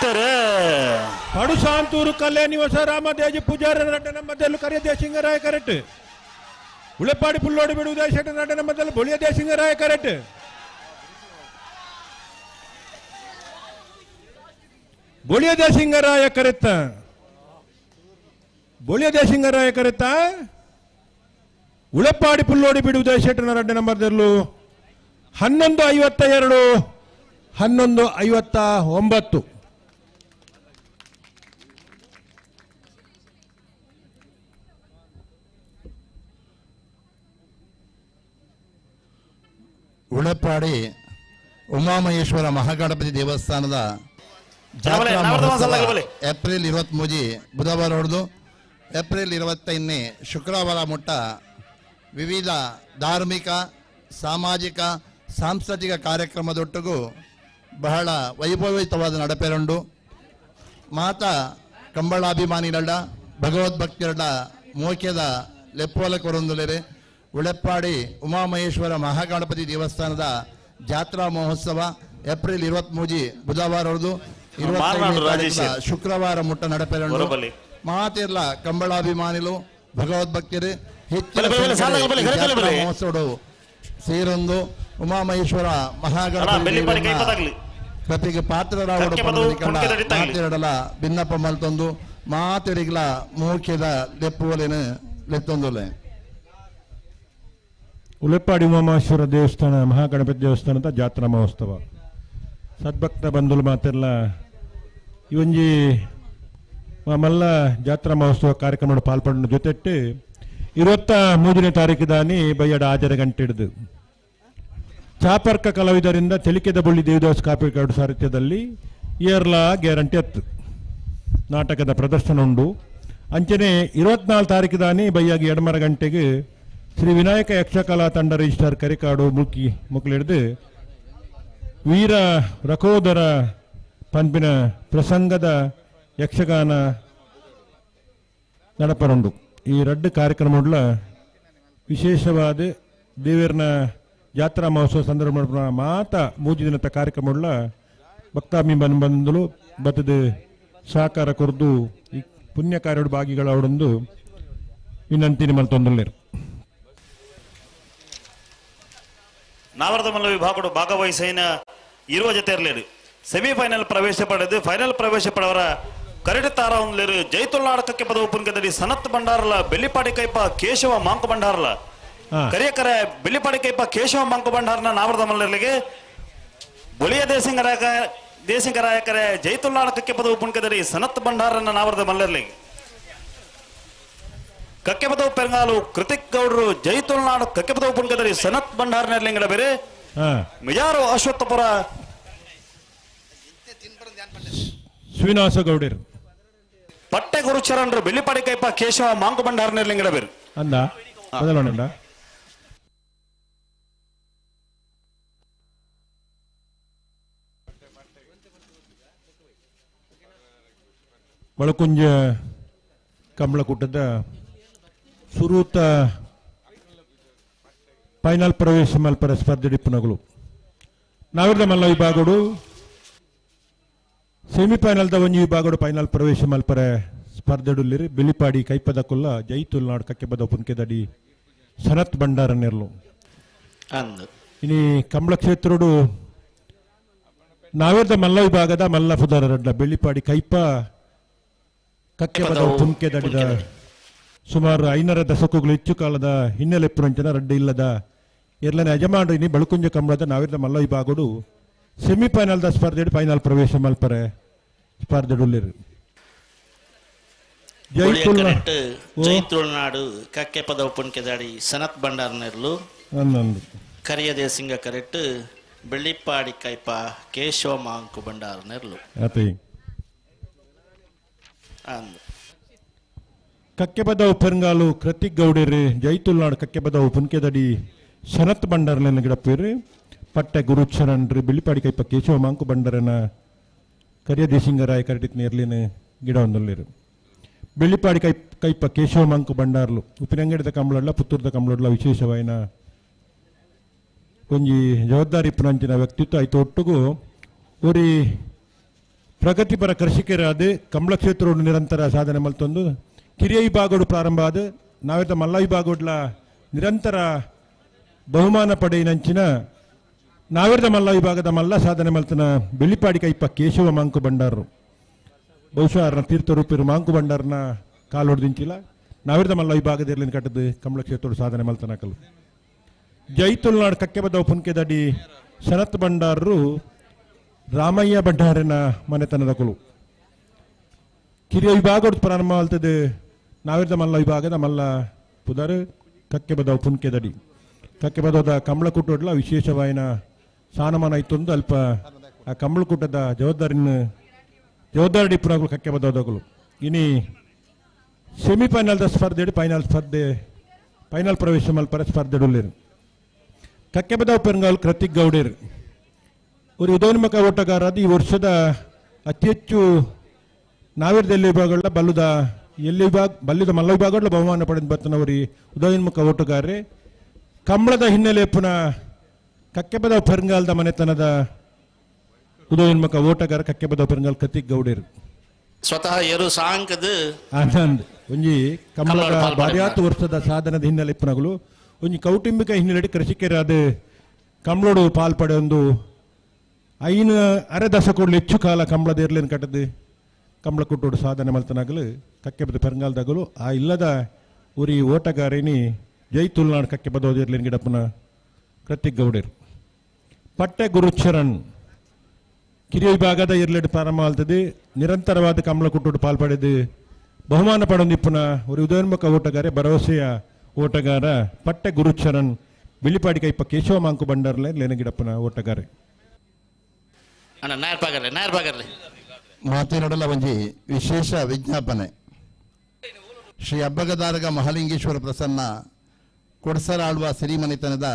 ಪೂಜಾರಿ ಪಡುಸಾಂತೂರು ಕಲ್ಯಾಣಿ ಹೊಸ ರಾಮದೇಜಿ ಪೂಜಾರಿ ರಡ್ಡ ನಮ್ಮದೆಲ್ಲೂ ಕರಿಯ ದೇಶಿಂಗರಾಯ ಕರೆಕ್ಟ್. ಉಳೆಪಾಡಿ ಪುಲ್ಲೋಡಿ ಬಿಡುವುದೇ ಶೆಟ್ಟ ರಡ್ಡ ನಮ್ಮದೆಲ್ಲೂ ಬೊಳಿಯ ದೇಶಿಂಗರಾಯ ಕರೆಕ್ಟ್. ಬೊಳಿಯ ದೇಶಿಂಗರಾಯ ಕರೆತ್ತ. ಬೊಳಿಯ ದೇಶಿಂಗರಾಯ ಕರೆತ್ತ. ಉಳೆಪಾಡಿ ಪುಲ್ಲೋಡಿ ಬಿಡುವುದೇ ಶೆಟ್ಟನ ರಡ್ಡ ನಂಬರ್ದೆಲ್ಲೂ 11:52 11:59. ಉಳೆಪಾಡಿ ಉಮಾಮಹೇಶ್ವರ ಮಹಾಗಣಪತಿ ದೇವಸ್ಥಾನದ ಜಾತ್ರಾ ಮಹೋತ್ಸವ ಮಹೋತ್ಸವ ಏಪ್ರಿಲ್ 23 ಬುಧವಾರ ಹೊಡೆದು ಏಪ್ರಿಲ್ 25 ಶುಕ್ರವಾರ ಮುಟ್ಟ ವಿವಿಧ ಧಾರ್ಮಿಕ ಸಾಮಾಜಿಕ ಸಾಂಸ್ಕೃತಿಕ ಕಾರ್ಯಕ್ರಮದೊಟ್ಟಿಗೂ ಬಹಳ ವೈಭವಿತವಾದ ನಡಪೆರಂಡು ಮಾತಾ ಕಂಬಳಾಭಿಮಾನಿಗಳ ಭಗವದ್ಭಕ್ತಿಗಳ ಮೋಕ್ಯದ ಲೆಪ್ಪೋಲ ಕೊರೊಂದುಲೆರೆ ಉಳೆಪ್ಪಾಡಿ ಉಮಾಮಹೇಶ್ವರ ಮಹಾಗಣಪತಿ ದೇವಸ್ಥಾನದ ಜಾತ್ರಾ ಮಹೋತ್ಸವ ಏಪ್ರಿಲ್ 23 ಬುಧವಾರ ಹೊಡೆದು 25 ಶುಕ್ರವಾರ ಮುಟ್ಟ ನಡಪೆರಂಡು ಮಾತಿರ್ಲ ಕಂಬಳಾಭಿಮಾನಿಲು ಭಗವದ್ಭಕ್ತರು ಹೆಚ್ಚಿನ ಮಹೋತ್ಸವ ಸೇರೊಂದು ಉಮಾಮಹೇಶ್ವರ ಮಹಾಗಣಪತಿ ಕೃಪೆಗೆ ಪಾತ್ರರಾವಡಲ ಭಿನ್ನಪ್ಪ ಮಲ್ತೊಂದು ಮಾತಿಡಿಗಳ ಮೂಖ್ಯದ ಲೆಪ್ಪುವಲೇನು ಲೆತ್ತೊಂದುಲೆ. ಉಳೆಪ್ಪಾಡಿ ಉಮಾಮಹೇಶ್ವರ ದೇವಸ್ಥಾನ ಮಹಾಗಣಪತಿ ದೇವಸ್ಥಾನದ ಜಾತ್ರಾ ಮಹೋತ್ಸವ ಸದ್ಭಕ್ತ ಬಂಧುಲು ಮಾತೆಲ್ಲ ಇವೊಂಜಿ ಮಲ್ಲ ಜಾತ್ರಾ ಮಹೋತ್ಸವ ಕಾರ್ಯಕ್ರಮ ಪಾಲ್ಪಂಡ ಜೊತೆಟ್ಟು 23ನೇ ತಾರೀಕು ದಾನಿ ಬಯ್ಯಡ ಆಜರ ಗಂಟೆ ಹಿಡಿದು ಚಾಪರ್ಕ ಕಲಾವಿದರಿಂದ ತೆಲಿಕೆದ ಬುಳ್ಳಿ ದೇವದಾಸ್ ಕಾಪಿಕಾಡು ಸಾಹಿತ್ಯದಲ್ಲಿ ಏರ್ಲ ಗ್ಯಾರಂಟಿ 10 ನಾಟಕದ ಪ್ರದರ್ಶನ ಉಂಡು. ಅಂಚನೆ 24 ತಾರೀಕು ದಾನಿ ಬಯ್ಯಾಗಿ 2:30 ಗಂಟೆಗೆ ಶ್ರೀ ವಿನಾಯಕ ಯಕ್ಷಕಲಾ ತಂಡ ರಿಜಿಸ್ಟರ್ ಕರಿಕಾಡು ಮುಕ್ಲಿಡ್ದು ವೀರ ರಕೋದರ ಪಂಪಿನ ಪ್ರಸಂಗದ ಯಕ್ಷಗಾನ ನಡಪರುಂಡು. ಈ 2 ಕಾರ್ಯಕ್ರಮಗಳ ವಿಶೇಷವಾದ ದೇವರನ ಜಾತ್ರಾ ಮಹೋತ್ಸವ ಸಂದರ್ಭ ಮಾತ 3 ದಿನದ ಕಾರ್ಯಕ್ರಮಗಳ ಭಕ್ತಾಮಿ ಬಂಧುಲು ಬತ್ತದ ಸಹಕಾರ ಕೊರದು ಈ ಪುಣ್ಯ ಕಾರ್ಯದ ಭಾಗಿಗಳವಡೊಂದು ವಿನಂತಿ ನಿಮ್ಮಲ್ಲಿ ತೊಂದರೆರು. ನಾವರದ ಮಲ್ಲ ವಿಭಾಗಗಳು ಭಾಗವಹಿಸಿನ ಇರುವ ಜೊತೆ ಇರಲೇರು ಸೆಮಿಫೈನಲ್ ಪ್ರವೇಶ ಪಡೆದು ಫೈನಲ್ ಪ್ರವೇಶ ಪಡೆವರ ಕರೆಡು ತಾರ ಒಂದ್ಲೇರು ಜೈತುಲ್ನಾಡಕಕ್ಕೆ ಪದವು ಪುನ್ಕದಲ್ಲಿ ಸನತ್ ಭಂಡಾರಲ ಬೆಳ್ಳಿಪಾಡಿ ಕೈಪ ಕೇಶವ ಮಾಂಕು ಭಂಡಾರಲ ಕರಿಯಕರೆ ಬೆಳ್ಳಿಪಾಡಿ ಕೈಪ ಕೇಶವ ಮಾಂಕು ಭಂಡಾರನ ನಾವರದ ಮಲ್ಲರಿಗೆ ಬೊಳಿಯ ದೇಸಿಂಗರಾಯಕರೆ ಜೈತುಲ್ನಾಡಕಕ್ಕೆ ಪದವು ಪುನ್ಕದಲ್ಲಿ ಸನತ್ ಭಂಡಾರನ ನಾವರದ ಮಲ್ಲರ್ಲಿಗೆ ಕಕ್ಕೆ ಪದವು ಪೆರಂಗಾಲು ಕೃತಿಕ್ ಗೌಡರು ಜೈತುಲ್ನಾಡು ಕಕ್ಕೆ ಪದವು ಪುನ್ಕದಲ್ಲಿ ಸನತ್ ಭಂಡಾರನ ಬೇರೆ ಮಿಜಾರು ಅಶ್ವತ್ಥಪುರ ಶ್ರೀನಿವಾಸ ಗೌಡರು ಪಟ್ಟೆ ಗುರುಚರಣರು ಬೆಳ್ಳಿಪಾಡಿ ಕೈಪ ಕೇಶವ ಮಾಂಕು ಭಂಡಾರನ ಬೇರೆ ಅಂದ ಮೊದಲೊಂಡ ಬಳಕುಂಜ ಕಂಬಳಕೂಟದ ಸುರೂತ ಫೈನಲ್ ಪ್ರವೇಶ ಮಲ್ಪರ ಸ್ಪರ್ಧೆ ಡಿಪ್ಪುನಗಳು ನಾವಿರದ ಮಲ್ಲ ವಿಭಾಗಡು ಸೆಮಿಫೈನಲ್ದ ಒಂಜಿ ವಿಭಾಗಡು ಫೈನಲ್ ಪ್ರವೇಶ ಮಲ್ಪರ ಸ್ಪರ್ಧೆಡುಲ್ಲಿರಿ ಬೆಳ್ಳಿಪಾಡಿ ಕೈಪದಕುಲ್ಲ ಜೈತುಲ್ನಾಡು ಕಕ್ಕೆ ಬದ ಪುನ್ಕೆದಡಿ ಸನತ್ ಭಂಡಾರ ನೆರ್ಲು ಇನಿ ಕಂಬಳ ಕ್ಷೇತ್ರಡು ನಾವಿರದ ಮಲ್ಲ ವಿಭಾಗದ ಮಲ್ಲ ಪುದರ ರಡ್ಡ ಬೆಳ್ಳಿಪಾಡಿ ಕೈಪ ಕಕ್ಕೆ ಬದ ಪುನ್ಕೆದಡಿದ ಸುಮಾರು 500 ದಶಕಗಳು ಹೆಚ್ಚು ಕಾಲದ ಹಿನ್ನೆಲೆ ಪುರಂಚನ ರಡ್ಡ ಇಲ್ಲದ ಎರಲನೇ ಯಜಮಾನರು ಇನಿ ಬಳುಕುಂಜ ಕಂಬಳದ ನಾವಿರದ ಮಲ್ಲ ವಿಭಾಗಡು ಸೆಮಿಫೈನಲ್ದ ಸ್ಪರ್ಧೆ ಫೈನಲ್ ಪ್ರವೇಶ ಮಲ್ಪರೆ ಸ್ಪರ್ಧೆಡುಲ್ಲಿರು ಜೈತುಳ್ನಾಡು ಕಕ್ಕೆ ಪದ ಉಪನ್ಕೆದಾಡಿ ಸನತ್ ಭಂಡಾರ ನೆರ್ಲು ಕರಿಯ ದೇಸಿಂಗ ಕರೆಕ್ಟ್ ಬೆಳ್ಳಿಪಾಡಿ ಕೈಪ ಕೇಶವ ಮಾಂಕು ಭಂಡಾರ ನೆರ್ಲು ಕಕ್ಕೆ ಪದ ಉಪನ್ಗಾಲು ಕೃತಿಕ್ ಗೌಡರು ಜೈತುಲ್ನಾಡು ಕಕ್ಕೆ ಪದ ಉಪನ್ಕೆದಡಿ ಸನತ್ ಭಂಡಾರನ ಗಿಡಪ್ಪೇರು ಪಟ್ಟೆ ಗುರುಚರಣ್ರು ಬೆಳ್ಳಿಪಾಡಿ ಕೈಪ ಕೇಶವ ಮಾಂಕು ಭಂಡಾರನ ಕರಿಯ ದೇಶಿಂಗರಾಯ ಕರೆಟಿತ್ ನೇರ್ಲಿನ ಗಿಡ ಒಂದೊಲ್ಲೇರು ಬೆಳ್ಳಿಪಾಡಿ ಕೈಪ ಕೇಶವ ಮಾಂಕು ಭಂಡಾರ್ಲು ಉಪ್ಪಿನಂಗಡಿದ ಕಂಬಳಡ್ಲ ಪುತ್ತೂರದ ಕಂಬಳಡ್ಲ ವಿಶೇಷವಾಯಿನ ಒಂಜಿ ಜವಾಬ್ದಾರಿ ಪುನಂಚಿನ ವ್ಯಕ್ತಿತ್ವ ಐತು ಒಟ್ಟಿಗೂ ಒರಿ ಪ್ರಗತಿಪರ ಕೃಷಿಕರಾದ ಕಂಬಳ ಕ್ಷೇತ್ರ ನಿರಂತರ ಸಾಧನೆ ಮಲ್ತೊಂದು ಕಿರಿಯ ವಿಭಾಗೋಡು ಪ್ರಾರಂಭ ಆದ ನಾವೆತ ಮಲ್ಲ ವಿಭಾಗೋಡ್ಲ ನಿರಂತರ ಬಹುಮಾನ ಪಡೆಯಿನಂಚಿನ ನಾವೆರ್ದ ಮಲ್ಲ ವಿಭಾಗದ ಮಲ್ಲ ಸಾಧನೆ ಮಲ್ತನ ಬೆಳ್ಳಿಪಾಡಿ ಕೈಪ್ಪ ಕೇಶವ ಮಾಂಕು ಬಂಡಾರರು ಬಹುಶಃ ಅರ್ನ ತೀರ್ಥರೂಪಿರು ಮಾಂಕು ಬಂಡಾರನ ಕಾಲು ಹೊಡೆದಿಂಚಿಲ್ಲ ನಾವೆರ್ದ ಮಲ್ಲ ವಿಭಾಗದಲ್ಲಿ ಕಟ್ಟದು ಕಂಬಳ ಕ್ಷೇತ್ರ ಸಾಧನೆ ಮಲ್ತನಕಲು ಜೈತುಲ್ನಾಡ್ ಕಕ್ಕೆ ಬದವ ಪುನ್ಕೆದಡಿ ಸನತ್ ಬಂಡಾರರು ರಾಮಯ್ಯ ಬಂಡಾರನ ಮನೆತನದ ಕುಲು ಕಿರಿಯ ವಿಭಾಗ ಪ್ರಾರಂಭ ಆಲ್ತದೆ ನಾವೆರ್ದ ಮಲ್ಲ ವಿಭಾಗದ ಮಲ್ಲ ಪುದರ್ ಕಕ್ಕೆ ಬದವ ಪುನ್ಕೆದಡಿ ಕಕ್ಕೆ ಬದವದ ಕಂಬಳ ಕುಟ್ಟೋಡ್ಲ ವಿಶೇಷವಾಯಿನ ಸ್ಥಾನಮಾನ ಇತ್ತೊಂದು ಅಲ್ಪ ಆ ಕಂಬಳ ಕುಟ್ಟದ ಜವಾಬ್ದಾರಿ ಪುನಗಳು ಕಕ್ಕೆ ಬದವದಗಳು ಇನಿ ಸೆಮಿಫೈನಲ್ದ ಸ್ಪರ್ಧೆ ಫೈನಲ್ ಪ್ರವೇಶ ಮಲ್ಪರ ಸ್ಪರ್ಧೆಡುಲ್ಲೇರು ಕಕ್ಕೆ ಬದವ ಪೆರಂಗಾಲ್ ಕೃತಿಕ್ ಗೌಡೇರು ഒരു ഉദോന്മുഖ ಓಟಗಾರರಾದ ಈ ವರ್ಷದ ಅತಿ ಹೆಚ್ಚು ನಾವೆರ್ದ ಎಲ್ಲಿ ವಿಭಾಗಗಳ ಬಲ್ಲುದ ಮಲ್ಲ ವಿಭಾಗಗಳ ಬಹುಮಾನ ಪಡೆದು ಬರ್ತನವರಿ ಉದಯೋನ್ಮುಖ ಓಟಗಾರರೇ ಕಂಬಳದ ಹಿನ್ನೆಲೆ ಪುನಃ ಕಕ್ಕೆಬದವ ಪೆರಂಗಾಲ್ದ ಮನೆತನದ ಉದಯೋನ್ಮುಖ ಓಟಗಾರ ಕಕ್ಕೆಬದವ ಪೆರಂಗಾಲ್ ಕತಿಕ್ ಗೌಡೇರು ಸ್ವತಃ ಏರು ಸಾಂಕದ ಆನಂದ್ ಒಂಜಿ ಕಂಬಳದ ಬಾರ್ಯಾತು ವರ್ಷದ ಸಾಧನದ ಹಿನ್ನೆಲೆ ಪುನಗಳು ಒಂಜಿ ಕೌಟುಂಬಿಕ ಹಿನ್ನೆಲೆ ಕೃಷಿಕರಾದ ಕಂಬಳೋಡು ಪಾಲ್ಪಡೆ ಒಂದು ಐನು ಅರೆ ದಶಕೋಡ್ಲು ಹೆಚ್ಚು ಕಾಲ ಕಂಬಳದ ಇರ್ಲೇನು ಕಟ್ಟದು ಕಂಬಳ ಕುಟ್ಟೋಡು ಸಾಧನೆ ಮಲ್ತನಾಗಲು ಕಕ್ಕೆ ಬದ ಪೆರಂಗಾಲ್ದಾಗಲು ಆ ಇಲ್ಲದ ಉರಿ ಓಟಗಾರಿನಿ ಜೈ ತುಲ್ನಾಡ್ ಕಕ್ಕೆ ಬದೋದು ಇರ್ಲೇನು ಗಿಡಪ್ಪನ ಕೃತಿಕ್ ಗೌಡೇರು ಪಟ್ಟೆ ಗುರುಚರಣ್ ಕಿರಿಯ ವಿಭಾಗದ ಇರ್ಲೇಡು ಪ್ರಾರಂಭ ಆಲ್ತದೆ ನಿರಂತರವಾದ ಕಂಬಳ ಕುಟ್ಟೋಡು ಪಾಲ್ಪಡೆದು ಬಹುಮಾನ ಪಡೊಂದಿಪ್ಪುನ ஒரு ಉದಯೋನ್ಮುಖ ಓಟಗಾರೆ ಭರವಸೆಯ ಓಟಗಾರ ಪಟ್ಟೆ ಗುರುಚರಣ್ ಬೆಳ್ಳಿಪಾಡಿ ಕೈಪ್ಪ ಕೇಶವ ಮಾಂಕು ಬಂಡಾರ್ಲೆ ಲೇನ ಗಿಡಪ್ಪನ ಓಟಗಾರೆ ಅಣ್ಣ ನೇರ್ಪಾಗರ್ಲೆ ಮಾತಿನೊಡಲ ಒಂಜಿ ವಿಶೇಷ ವಿಜ್ಞಾಪನೆ ಶ್ರೀ ಅಬ್ಬಗದಾರಗ ಮಹಾಲಿಂಗೇಶ್ವರ ಪ್ರಸನ್ನ ಕೊಡಸರಾಳುವ ಸಿರಿಮನೆತನದ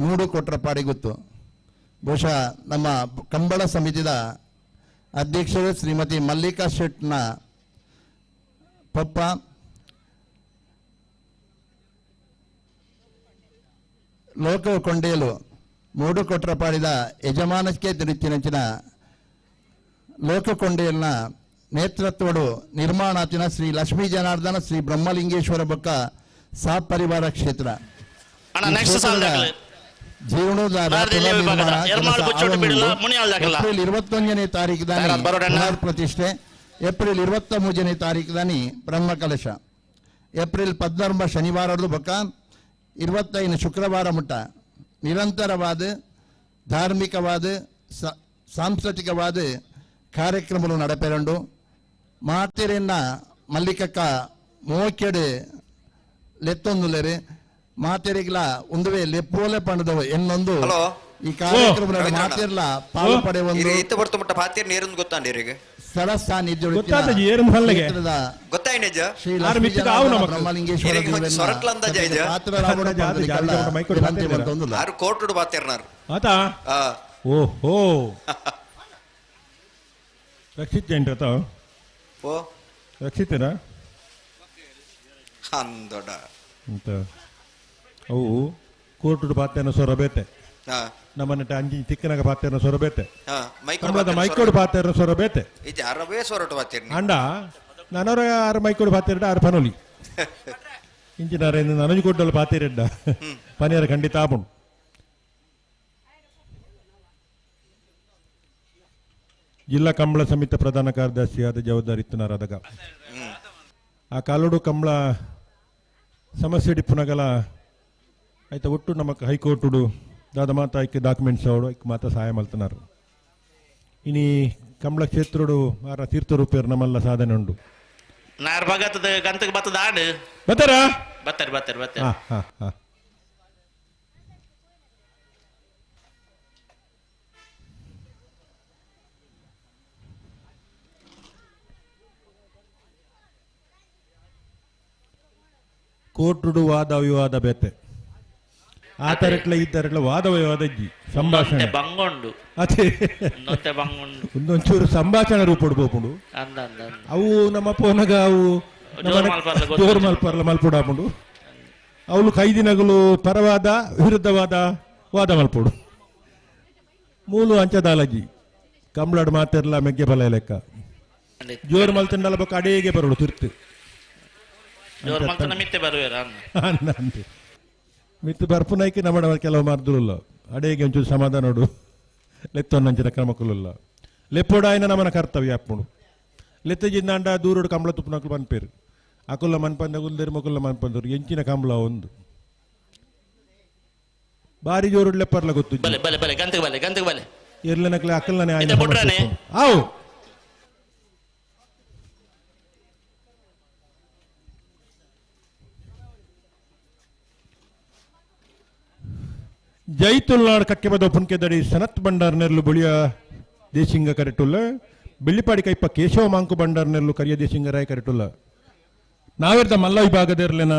ಮೂಡು ಕೊಟ್ರ ಪಾಡಿಗುತ್ತು ಬಹುಶಃ ನಮ್ಮ ಕಂಬಳ ಸಮಿತಿದ ಅಧ್ಯಕ್ಷರು ಶ್ರೀಮತಿ ಮಲ್ಲಿಕಾ ಶೆಟ್ನ ಪಪ್ಪ ಲೋಕ ಕೊಂಡೇಲು ಮೂಡು ಕೊಟ್ರ ಪಾಡಿದ ಯಜಮಾನಕ್ಕೆ ತಿರುಚಿನಂಚಿನ ಲೋಕಕೊಂಡೇಲ್ನ ನೇತೃತ್ವಡು ನಿರ್ಮಾಣಾತಿನ ಶ್ರೀ ಲಕ್ಷ್ಮೀ ಜನಾರ್ದನ ಶ್ರೀ ಬ್ರಹ್ಮಲಿಂಗೇಶ್ವರ ಬೊಕ್ಕ ಪರಿವಾರ ಕ್ಷೇತ್ರ ಜೀರ್ಣೋದ್ಧಾರ ಏಪ್ರಿಲ್ 21ನೇ ತಾರೀಕು ಪ್ರತಿಷ್ಠೆ ಏಪ್ರಿಲ್ 23ನೇ ತಾರೀಕು ಬ್ರಹ್ಮಕಲಶ ಏಪ್ರಿಲ್ 14 ಶನಿವಾರ ಬೊಕ್ಕ 25 ಶುಕ್ರವಾರ ಮುಟ್ಟ ನಿರಂತರವಾದ ಧಾರ್ಮಿಕವಾದ ಸಾಂಸ್ಕೃತಿಕವಾದ ಕಾರ್ಯಕ್ರಮಗಳು ನಡೆಪೆರಂಡು ಮಾತೆರೆನ್ನ ಮಲ್ಲಿಕಕ್ಕ ಮೋಕೆಡು ಲೆತ್ತೊಂದುಲೆರೆ ಮಾತೆರೆಗ್ಲ ಒಂದುವೆ ಲೆಪ್ಪೋಲೆ ಪಂಡದವು ಎನ್ನೊಂದು ಈ ಕಾರ್ಯಕ್ರಮ ಮಾತೆರ್ಲ ಪಾಲು ಪಡೆ ಒಂದು ಇತ್ತು ಬರ್ತು ಮುಟ್ಟ ಪಾತಿರ್ ನೀರೊಂದು ಗೊತ್ತಾಂಡಿರಿಗೆ ಸ್ಥಳ ಸಾನ್ನಿಧ್ಯ ಶ್ರೀ ಬ್ರಹ್ಮಲಿಂಗೇಶ್ವರ ಕೋರ್ಟುಡು ಪಾತಿರ್ನಾರು ಓಹೋ ರಕ್ಷಿತೇನ್ರಿ ಓ ರಕ್ಷಿತೇನಾ ಅಂದೊಡ ಅಂತ ಅವು ಕೋರ್ಟುಡು ಪಾತ್ಯನ ಸೊರಬೇತೆ ನಮ್ಮನ್ನ ಅಂಜಿ ತಿಕ್ಕನಾಗ ಪಾತ್ಯನ ಸೊರಬೇತೆ ಮೈಕೋಡು ಪಾತ್ಯನ ಸೊರಬೇತೆ ಅಂಡ ನನವರ 6 ಮೈಕೋಡು ಪಾತ್ಯರ 6 ಪನೋಲಿ ಇಂಚಿನಾರ ನನಜುಕೊಡ್ಡಲು ಪಾತಿರೆಡ್ಡ ಪನಿಯರ ಖಂಡಿತ ಆಪುಂಡು ಜಿಲ್ಲಾ ಕಂಬಳ ಸಮಿತಿ ಪ್ರಧಾನ ಕಾರ್ಯದರ್ಶಿಯಾದ ಜವಾಬ್ದಾರಿ ಇತ್ತನಾರದಾಗ ಆ ಕಾಲೋಡು ಕಂಬಳ ಸಮಸ್ಯೆ ಡಿಪ್ಪುನಗಲ ಆಯ್ತಾ ಒಟ್ಟು ನಮಕ್ ಹೈಕೋರ್ಟುಡು ದಾದ ಮಾತ ಐಕ್ಕೆ ಡಾಕ್ಯುಮೆಂಟ್ಸ್ ಅವಡು ಐಕ್ ಮಾತ ಸಹಾಯ ಮಲ್ತನಾರು ಇನಿ ಕಂಬಳ ಕ್ಷೇತ್ರಡು ಆರ ತೀರ್ಥರೂಪೇರು ನಮ್ಮಲ್ಲ ಸಾಧನೆ ಉಂಡು ನಾರ್ ಭಗತದ ಗಂತಕ್ಕೆ ಬತ್ತದ ಆಡು ಬತ್ತಾರಾ ಬತ್ತಾರೆ ಕೋರ್ಟುಡು ವಾದ ವಿವಾದ ಬೇತೆ ಆ ತರಟ್ಲ ಈ ತರಟ್ಲ ವಾದ ವಿವಾದ ಇಜ್ಜಿ ಸಂಭಾಷಣೆ ಬಂಗೊಂಡು ಅದೇ ಬಂಗೊಂಡು ಒಂದೊಂಚೂರು ಸಂಭಾಷಣೆ ರೂಪಡು ಅವು ನಮ್ಮ ಪೋನಗ ಅವು ಜೋರು ಮಲ್ಪರ್ಲ ಮಲ್ಪುಡಾಪುಂಡು ಅವಳು 5 ದಿನಗಳು ಪರವಾದ ವಿರುದ್ಧವಾದ ವಾದ ಮಲ್ಪುಡು ಮೂಲು ಅಂಚದಾಲಜಿ ಕಂಬಳಾಡು ಮಾತೆರ್ಲ ಮೆಗ್ಗೆ ಬಲ ಲೆಕ್ಕ ಜೋರು ಮಲ್ತಂಡಲ್ಲ ಬೊಕ್ಕ ಅಡೇಗೆ ಬರೋಡು ತಿರ್ತು ಜೋರ್ ಮಲ್ತನ ಮಿತ್ತೆ ಬರುವೇರ ಅಂತೆ ಮಿತ್ತು ಬರ್ಪುನೈಕಿ ನಮ್ಮ ಕೆಲವು ಮಾರ್ದುಲ್ಲ ಅಡೇಗೆ ಒಂಚೂರು ಸಮಾಧಾನ ನೋಡು ಲೆತ್ತೊನ್ನಂಚಿನ ಕ್ರಮಕ್ಕಲ್ಲ ಲೆಪ್ಪೋಡ ಆಯ್ನ ನಮ್ಮನ ಕರ್ತವ್ಯ ಅಪ್ಪುಡು ಲೆತ್ತಜಿಂದಾಂಡ ದೂರೋಡು ಕಂಬಳ ತುಪ್ಪನಕ್ಕಲು ಮನ್ಪೇರು ಅಕುಲ್ಲ ಮನ್ಪಂದ ಗುಲ್ದೇರು ಮಕುಲ್ಲ ಮನ್ಪಂದರು ಎಂಚಿನ ಕಂಬಳ ಒಂದು ಬಾರಿ ಜೋರು ಲೆಪ್ಪರ್ಲ ಗೊತ್ತು ಬಲೆ ಬಲೆ ಬಲೆ ಗಂತಗೆ ಬಲೆ ಇರ್ಲನಕ್ಲೆ ಅಕಲ್ನೇ ಇದೆ ಬುಡ್ರಾನೆ? ಆವು ಜೈತುಲ್ನಾಡ್ ಕಕ್ಕೆ ಬದ ಪುನ್ಕೆ ದಡಿ ಸನತ್ ಬಂಡಾರ್ ನೆರ್ಲು ಬಳಿಯ ದೇಶಿಂಗ ಕರೆಟುಲ್ಲ ಬೆಳ್ಳಿಪಾಡಿ ಕೈಪ ಕೇಶವ ಮಾಂಕು ಬಂಡಾರ್ ನೆರ್ಲು ಕರಿಯ ದೇಶಿಂಗ ರಾಯ ಕರೆಟುಲ್ಲ ನಾವೆರ್ದ ಮಲ್ಲ ವಿಭಾಗದರ್ಲಿನ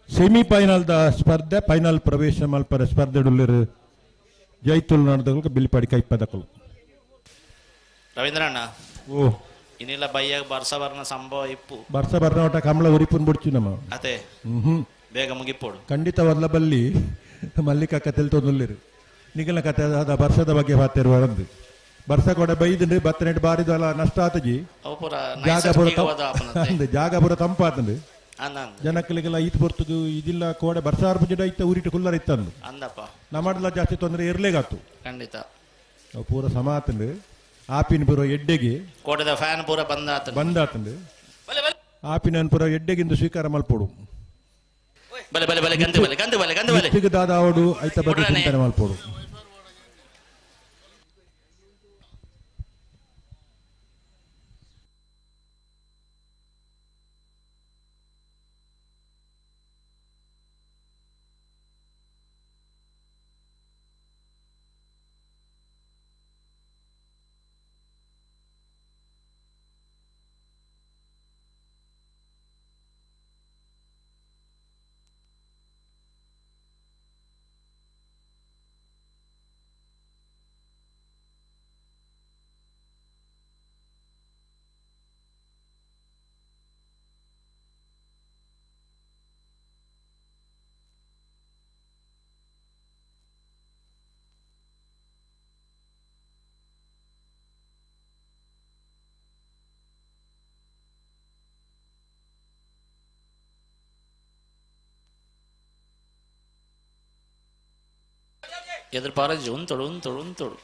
ಸೆಮಿಫೈನಲ್ ದ ಸ್ಪರ್ಧೆ ಫೈನಲ್ ಪ್ರವೇಶ ಮಲ್ಪರ ಸ್ಪರ್ಧೆಡುಲ್ಲರು ಜೈತುಲ್ನಾಡ್ ಬೆಳ್ಳಿಪಾಡಿ ಕೈಪ ದಕ್ಕಲು ರವೀಂದ್ರಣ್ಣ ಓ ಇನ್ನಿಲ್ಲ ಬಯ್ಯಾಗ ಬರ್ಸ ಬರ್ನ ಸಂಭವ ಇಪ್ಪು ಬರ್ಸ ಬರ್ನ ಒಟ್ಟ ಕಮಲ ಉರಿಪುನ್ ಬಿಡ್ಚು ನಮ್ಮ ಅದೇ ಬೇಗ ಮುಗಿಪೋಡು ಖಂಡಿತ ಒಲ್ಲ ಬಲ್ಲಿ ಮಲ್ಲಿಕ ಕಥೆಲ್ ತೊಂದುಲ್ಲಿರು ನಿಗಲ ಕಥೆ ಅದ ಬರ್ಸದ ಬಗ್ಗೆ ಬಾತಿರು ವರಂದು ಬರ್ಸ ಕೂಡ ಬೈದಂಡು ಬತ್ತನೆಟ್ಟು ಬಾರಿದಲ್ಲ ನಷ್ಟ ಆತಜಿ ಅವು ಪೂರ ಜಾಗ ಪೂರ ತಂಪಾತಂದು ಅಂದಂದು ಜನಕ್ಕಲಿಗೆಲ್ಲ ಈತ್ ಬರ್ತದು ಇದಿಲ್ಲ ಕೋಡೆ ಬರ್ಸಾರ ಬುಜಡ ಇತ್ತ ಊರಿಟ್ಟು ಕುಲ್ಲರ್ ಇತ್ತಂದು ಅಂದಪ್ಪ ನಮ್ಮಡ್ಲ ಜಾಸ್ತಿ ತೊಂದರೆ ಇರ್ಲೇಗಾತು ಖಂಡಿತ ಅವು ಪೂರ ಸಮಾತಂದು ಆಪಿನ ಪೂರ ಎಡ್ಡೆಗೆ ಕೋಟದ ಫ್ಯಾನ್ ಪೂರ ಬಂದಾತಂದು ಆಪಿನ ಪೂರ ಎಡ್ಡೆಗಿಂದು ಸ್ವೀಕಾರ ಮಲ್ಪೋಡು ಬಲೆ ಬಲೆ ಬಲೆ ಗಂದು ಬಲೆ ದಾದಾವಡು ಐತ ಬಗ್ಗೆ ಚಿಂತನೆ ಮಲ್ಪೋಡು ಎದುರು ಪಾರಜಿ ಉಂತೊಡು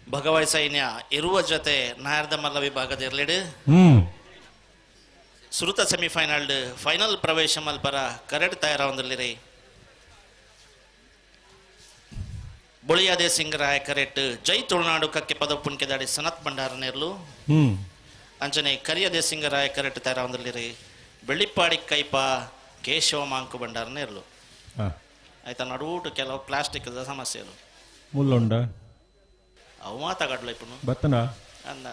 ಭಗವಾಯ್ ಸೈನ್ಯ ಇರುವ ಜೊತೆ ನಾಯರ್ದ ಮಲ್ಲ ವಿಭಾಗದ ಇರ್ಲಿಡು ಸುರುತ ಸೆಮಿಫೈನಲ್ ಫೈನಲ್ ಪ್ರವೇಶ ಮಲ್ಪರ ಕರೆಡ್ ತಯಾರಾವಂದಿಲ್ಲಿರಿ ಬೊಳಿಯಾದೆ ಸಿಂಗರಾಯ ಕರೆಟ್ ಜೈ ತುಳುನಾಡು ಕಕ್ಕೆ ಪದಪ್ಪುನ್ಕೆ ದಾಡಿ ಸನತ್ ಬಂಡಾರ ನೇರ್ಲು ಅಂಚನೆ ಕರಿಯದೆ ಸಿಂಗರಾಯ ಕರೆಟ್ ತಯಾರಾವಂದಿಲ್ಲಿರಿ ಬೆಳ್ಳಿಪ್ಪಾಡಿ ಕೈಪ ಕೇಶವ ಮಾಂಕು ಬಂಡಾರ ನೇರ್ಲು ಆಯ್ತಾ ನಡುಟು ಕೆಲವು ಪ್ಲಾಸ್ಟಿಕ್ ಸಮಸ್ಯೆಗಳು ಮುಲ್ಲೊಂಡ ಅವು ಮಾತಾಡಲ ಇಪ್ಪು ಬತ್ತನ ಅಂದ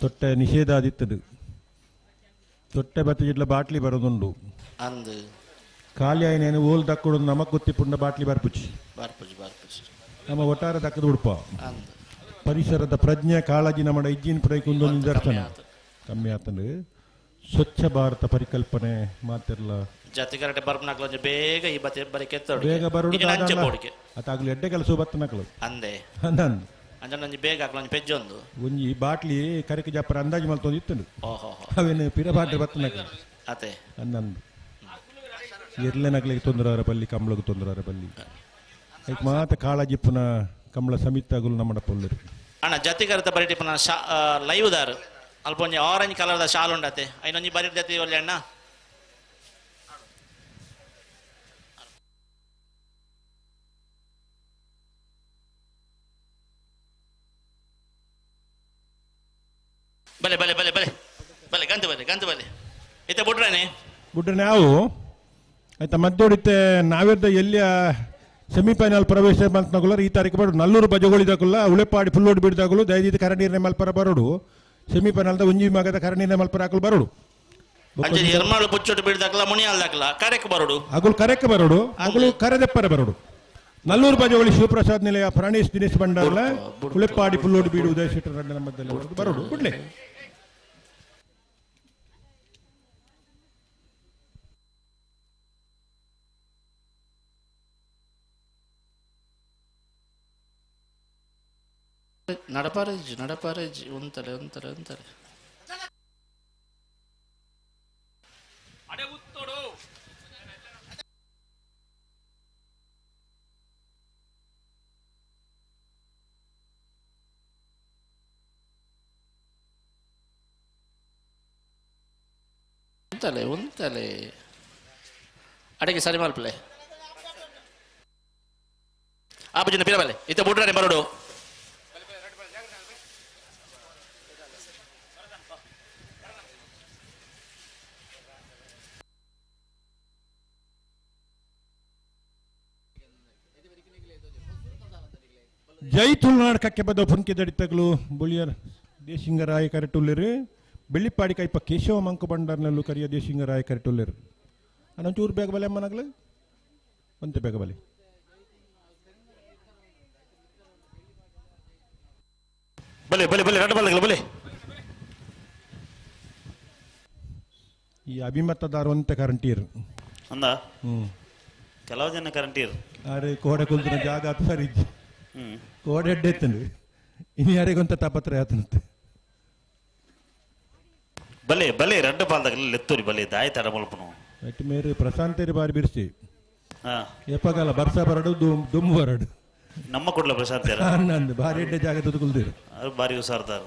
ತೊಟ್ಟೆ ನಿಷೇಧ ಆದಿತ್ತದು ತೊಟ್ಟೆ ಬತ್ತ ಜಿಡ್ಲ ಬಾಟ್ಲಿ ಬರೋದುಂಡು ಅಂದು ಖಾಲಿ ಆಯ್ನೇನು ಓಲ್ ದಕ್ಕುಡು ನಮಕ್ ಗೊತ್ತಿಪ್ಪುಂಡ ಬಾಟ್ಲಿ ಬರ್ಪುಚ್ಚಿ ನಮ್ಮ ಒಟ್ಟಾರೆ ದಕ್ಕದ ಉಡುಪ ಅಂದು ಪರಿಸರದ ಪ್ರಜ್ಞೆ ಕಾಳಜಿ ನಮ್ಮ ಇಜ್ಜಿನ ಪ್ರೈಕೊಂದು ನಿದರ್ಶನ ಕಮ್ಮಿ ಆತಂದು ಸ್ವಚ್ಛ ಭಾರತ ಪರಿಕಲ್ಪನೆ ಮಾತಿರಲ್ಲ ಜಾತಿ ಕರೆಕ್ಟ್ ಬರ್ಪನಾಕ್ಲ ಬೇಗ ಈ ಬತ್ತೆ ಬರಿ ಕೆತ್ತೋಡು ಬೇಗ ಬರುಡು ಅಂಚೆ ಬೋಡಿಗೆ ಅದಾಗ್ಲಿ ಎಡ್ಡೆ ಕೆಲಸ ಬತ್ತನಕಲು ಅಂದೆ ಅಂದಂದು ಅಂಜ ಬೇಗ ಹಾಕ್ಲ ಪೆಜ್ಜೊಂದು ಒಂಜಿ ಬಾಟ್ಲಿ ಕರಿಕ ಜಪ್ಪರ ಅಂದಾಜು ಮಲ್ತೊಂದು ಇತ್ತಂಡು ಓಹೋ ಅವೇನು ಪಿರ ಬಾಟ್ಲಿ ಬತ್ತನಕಲು ಅತೆ ಅಂದಂದು ಇರ್ಲೆನಕ್ಲಿಗೆ ತೊಂದರೆ ಬಲ್ಲಿ ಕಂಬಳಕ್ಕೆ ತೊಂದರೆ ಬಲ್ಲಿ ಅದಕ್ಕೆ ಮಾತ ಕಾಳಜಿಪ್ಪನ ಕಂಬಳ ಸಮಿತಾಗುಲು ನಮ್ಮ ಪೊಲ್ಲರು ಅಣ್ಣ ಜಾತಿ ಕರೆತ ಬರೀಟಿ ಲೈವ್ ದಾರು ಅಲ್ಪ ಒಂಜಿ ಆರೆಂಜ್ ಕಲರ್ದ ಶಾಲ್ ಉಂಡತೆ ಐನೊಂಜಿ ಬರಿರ್ದತಿ ಒಳ್ಳೆ ಅಣ್ಣ ಬಲೆ ಬಲೆ ಬಲೆ ಬಲೆ ಬಲೆ ಗಂತು ಬಲೆ ಇತ್ತೆ ಬಿಟ್ರೇನೆ ನಾವು ಆಯ್ತಾ ಮದ್ದೋಡಿತ್ತೆ ನಾವಿರ್ದ ಎಲ್ಲಿಯ ಸೆಮಿಫೈನಲ್ ಪ್ರವೇಶ ಬಂತನಗುಲ್ಲ ಈ ತಾರೀಕು ಬರೋಡು ನಲ್ಲೂರು ಬಜಗೊಳಿದಾಗುಲ್ಲ ಉಳೆಪಾಡಿ ಫುಲ್ಲೋಡ್ ಬಿಡ್ದಾಗಲು ದಯದೀತ ಕರನೀರಿನ ಮಲ್ಪರ ಬರೋಡು ಸೆಮಿಫೈನಲ್ದ ಒಂಜಿ ಮಗದ ಕರನೀರಿನ ಮಲ್ಪರ ಹಾಕಲು ಬರೋಡು ಅಂಜಿ ಎರ್ಮಾಳು ಬುಚ್ಚೊಟ್ಟು ಬಿಡ್ದಾಕಲ್ಲ ಮುನಿಯಾಲ್ದಾಕಲ್ಲ ಕರೆಕ್ ಬರೋಡು ಅಗುಲು ಕರೆಕ್ಕೆ ಬರೋಡು ಅಗುಲು ಕರೆದೆಪ್ಪರ ಬರೋಡು ನಲ್ಲೂರು ಬಜಗೊಳಿ ಶಿವಪ್ರಸಾದ್ ನಿಲಯ ಪ್ರಾಣೇಶ್ ದಿನೇಶ್ ಬಂಡಾರ್ಲ ಉಳೆಪಾಡಿ ಫುಲ್ಲೋಡ್ ಬೀಡು ಉದಯ ಶೆಟ್ಟರ್ ರಡ್ಡನ ಮಧ್ಯದಲ್ಲಿ ಬರೋಡು ಬಿಡ್ಲೆ ನಡಪಾರೇಜ್ ಉಂತಲೆ ಉಂತಲೆ ಅಡಿಗೆ ಸರಿ ಮಲ್ಪಲೆ ಆಪಜಿನ ಪಿರಬಲೆ ಇತ್ತ ಬುಡ್ರಾನೆ ಬರೋಡು ಜೈ ತುಳುನಾಡು ಕಕ್ಕೆ ಬದ ಫುನ್ಕೆ ದಡಿತಗಳು ಬುಳಿಯರ್ ದೇಶಿಂಗರಾಯ ಕರೆಟುಲ್ಲೆರು ಬೆಳ್ಳಿಪ್ಪಾಡಿ ಕೈಪ ಕೇಶವ ಮಂಕು ಬಂಡರ್ನಲ್ಲೂ ಕರಿಯ ದೇಶಿಂಗರಾಯ ಕರೆಟುಲ್ಲೆರು ಅನ್ನೊಂಚೂರು ಬೇಗ ಬಲೆ ಅಮ್ಮನಗಳು ಒಂತೆ ಬೇಗ ಬಲೆ ಬಲೆ ಬಲೆ ಬಲೆ ರಡ್ಡ ಬಲೆ ಬಲೆ ಈ ಅಭಿಮತದಾರ ಒಂತೆ ಕರಂಟೀರು ಅಂದ ಕೆಲವು ಜನ ಕರಂಟೀರು ಅರೆ ಕೋಡೆ ಕುಲ್ತಿನ ಜಾಗ ಅದು ಸರಿ ಕೋಡೆ ಎಡ್ಡೆತ್ತಂದು ಇನ್ನು ಯಾರಿಗೊಂತ ತಾಪತ್ರ ಆತನಂತೆ ಬಲೆ ಬಲೆ ರಡ್ಡ ಪಾಲ್ದಾಗ ಲೆತ್ತೂರಿ ಬಲೆ ದಾಯ ತಡ ಮಲ್ಪನು ಅಟ್ಟು ಮೇರೆ ಪ್ರಶಾಂತೇರಿ ಬಾರಿ ಬಿರ್ಸಿ ಹಾ ಎಪ್ಪಗಲ್ಲ ಬರ್ಸ ಬರಡು ದುಮ್ಮು ಬರಡು ನಮ್ಮ ಕೊಡ್ಲ ಪ್ರಶಾಂತ್ ನಂದು ಬಾರಿ ಎಡ್ಡೆ ಜಾಗ ತುದುಕುಲ್ದಿರು ಅವ್ರು ಬಾರಿ ಹುಷಾರ್ದಾರ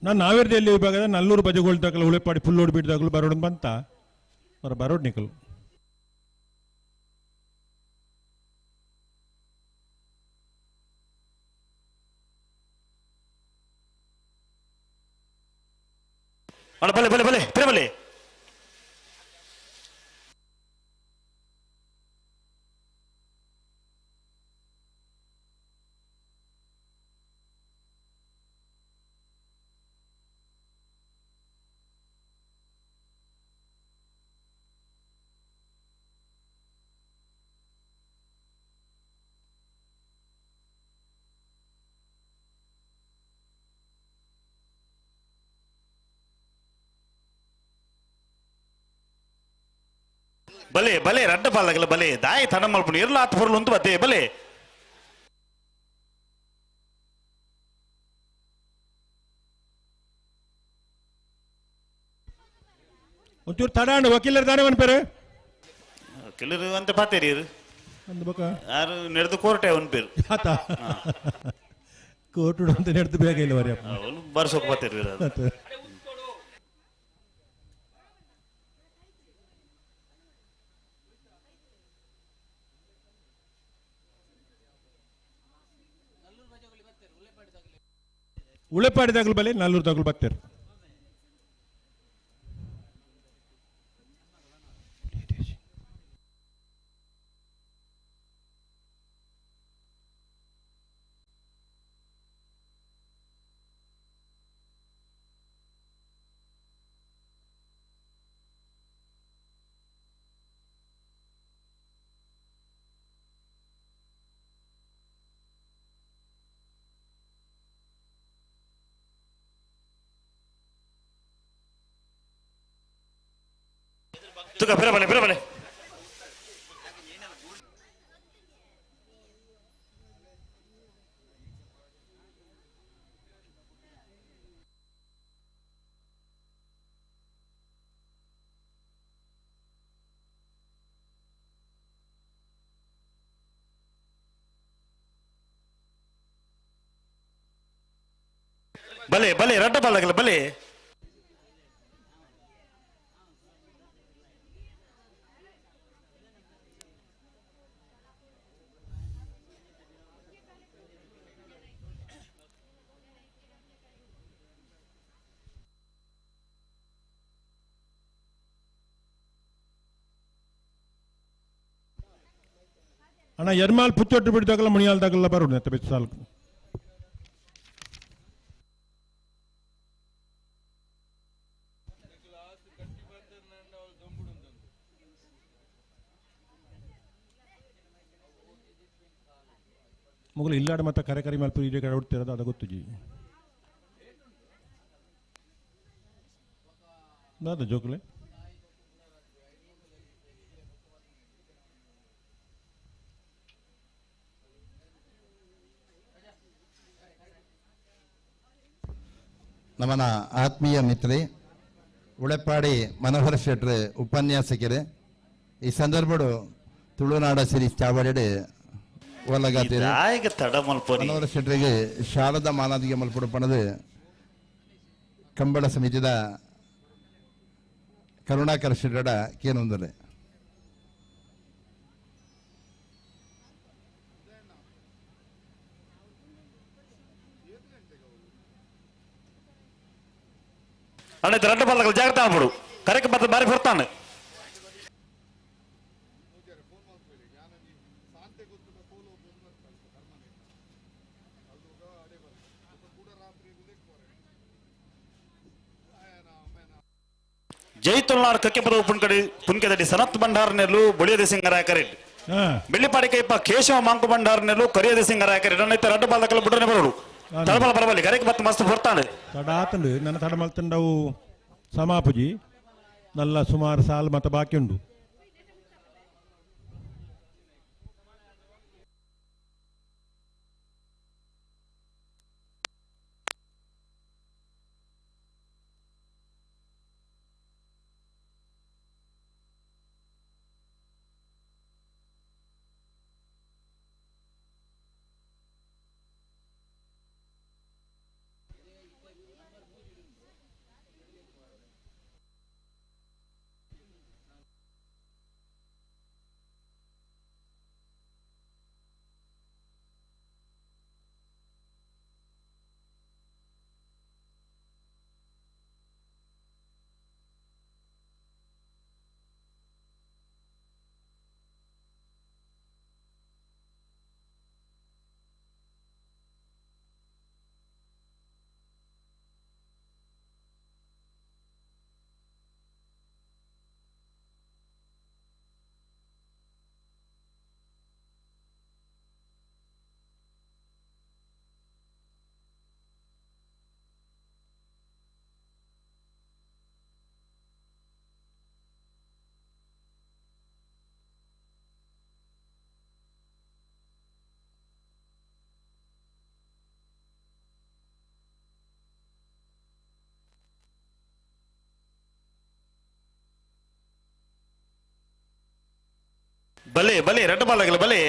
ನಾನು ನಾವೇರ್ದಲ್ಲಿ ವಿಭಾಗದ ನಲ್ಲೂರು ಬಜಗೊಳ್ದಾಗಲು ಉಳೆಪಾಡಿ ಫುಲ್ಲೋಡ್ ಬಿಡ್ದಾಗಲು ಬರೋಡು ಬಂತ ಅವರ ಬರೋಡ್ ನಿಕಲು ಬಲೆ ಬಲೆ ಬಲೆ ಬಲೆ ಬಲೆ ಬಲೆ ರಡ್ಡ ಪಾಲ್ದಾಗಲ್ಲ ಬಲೆ ದಾಯ ತಡ ಮಲ್ಪನು ಎಲ್ಲ ಹತ್ತು ಬರಲು ಒಂದು ಬತ್ತೆ ಬಲೆ ಒಂಚೂರು ತಡಾಂಡು ವಕೀಲರು ತಾನೇ ಅನ್ಪೇರು ಕೆಲವರು ಅಂತ ಪಾತೇರಿ ಅಂದ ಬಕ ಯಾರು ನಡೆದು ಕೋರ್ಟೆ ಅವನ ಪೇರು ಆತ ಕೋರ್ಟು ಅಂತ ನಡೆದು ಬೇಗ ಇಲ್ಲ ವರಿ ಅವನು ಬರ್ಸೋಕ್ ಪಾತೇರಿ ಉಳೆಪಾಡಿದಾಗಲು ಬಲೆ ನಲ್ಲೂರು ತಗಲು ಬತ್ತೇರು ತುಕ ಬಿರಬಲೆ ಬಿರಬಲೆ ಬಲೆ ಬಲೆ ರಡ್ಡ ಬಾಲಗಲ್ಲ ಬಲೆ ಅಣ್ಣ ಎರ್ಮಾಲ್ ಪುಚ್ಚೊಟ್ಟು ಬಿಡ್ದಾಗಲ್ಲ ಮುಣಿಯಾಲ್ದಾಗಲ್ಲ ಬರೋಣ ಅಂತ ಬೆಚ್ಚ ಸಾಲ್ಕು ಮುಗಲು ಇಲ್ಲಾಡ ಮತ್ತೆ ಕರೆ ಕರಿ ಮಲ್ಪ ಇದೆ ಕಡೆ ಹೊಡ್ತಿರೋದು ಅದು ಗೊತ್ತು ಜಿ ದಾದ ಜೋಕಲೆ ನಮ್ಮನ ಆತ್ಮೀಯ ಮಿತ್ರೆ ಉಳೆಪ್ಪಾಡಿ ಮನೋಹರ ಶೆಟ್ರು ಉಪನ್ಯಾಸಕರು ಈ ಸಂದರ್ಭಡು ತುಳುನಾಡ ಸಿರೀಸ್ ಚಾವಡೆ ಒಲಗಾತಿರು ತಡ ಮಲ್ಪೋನಿ ಮನೋಹರ ಶೆಟ್ರಿಗೆ ಶಾರದಾ ಮಾನಾದಿಗೆ ಮಲ್ಪಡು ಪಣದು ಕಂಬಳ ಸಮಿತಿದ ಕರುಣಾಕರ ಶೆಟ್ಟಡ ಕೇನೊಂದರೆ ಅಣ್ಣ ಇದು ರಡ್ಡ ಬಾಲಗಲ್ಲ ಜಾಗ್ರತೆ ಆಗ್ಬಿಡು ಕರೆಕ್ ಮತ್ತೆ ಬಾರಿ ಬರ್ತಾನೆ ಜೈ ತುಳುನಾಡು ಕಕ್ಕೆ ಪದ ಪುನ್ಕೆದಡಿ Sanath ಭಂಡಾರನೆಲ್ಲು ಬೊಳಿಯದ ಸಿಂಗರಾಯ correct Bellipadi ಕೈಪ Keshava Monk ಭಂಡಾರನೆಲ್ಲು ಕರಿಯದ ಸಿಂಗರಾಯ correct ಅಣ್ಣ ರಡ್ಡ ಬಾಲಕಲ್ಲ ಬಿಡ್ರನೆ ಬರೋಡು ತಡಬಲ ಬರಬಲ್ಲಿ ಕರೆಕ್ ಮತ್ತೆ ಮಸ್ತ್ ಬರ್ತಾನೆ ತಡ ಆತಂಡು ನನ್ನ ತಡ ಮಲ್ತಂಡವು ಸಮಾಪುಜಿ ನಲ್ಲ ಸುಮಾರು ಸಾಲು ಮತ್ತೆ ಬಾಕಿ ಉಂಡು ಬಲೆ ಬಲೆ ರಡ್ಡ ಬಾಲಗಲ್ಲ ಬಲೆ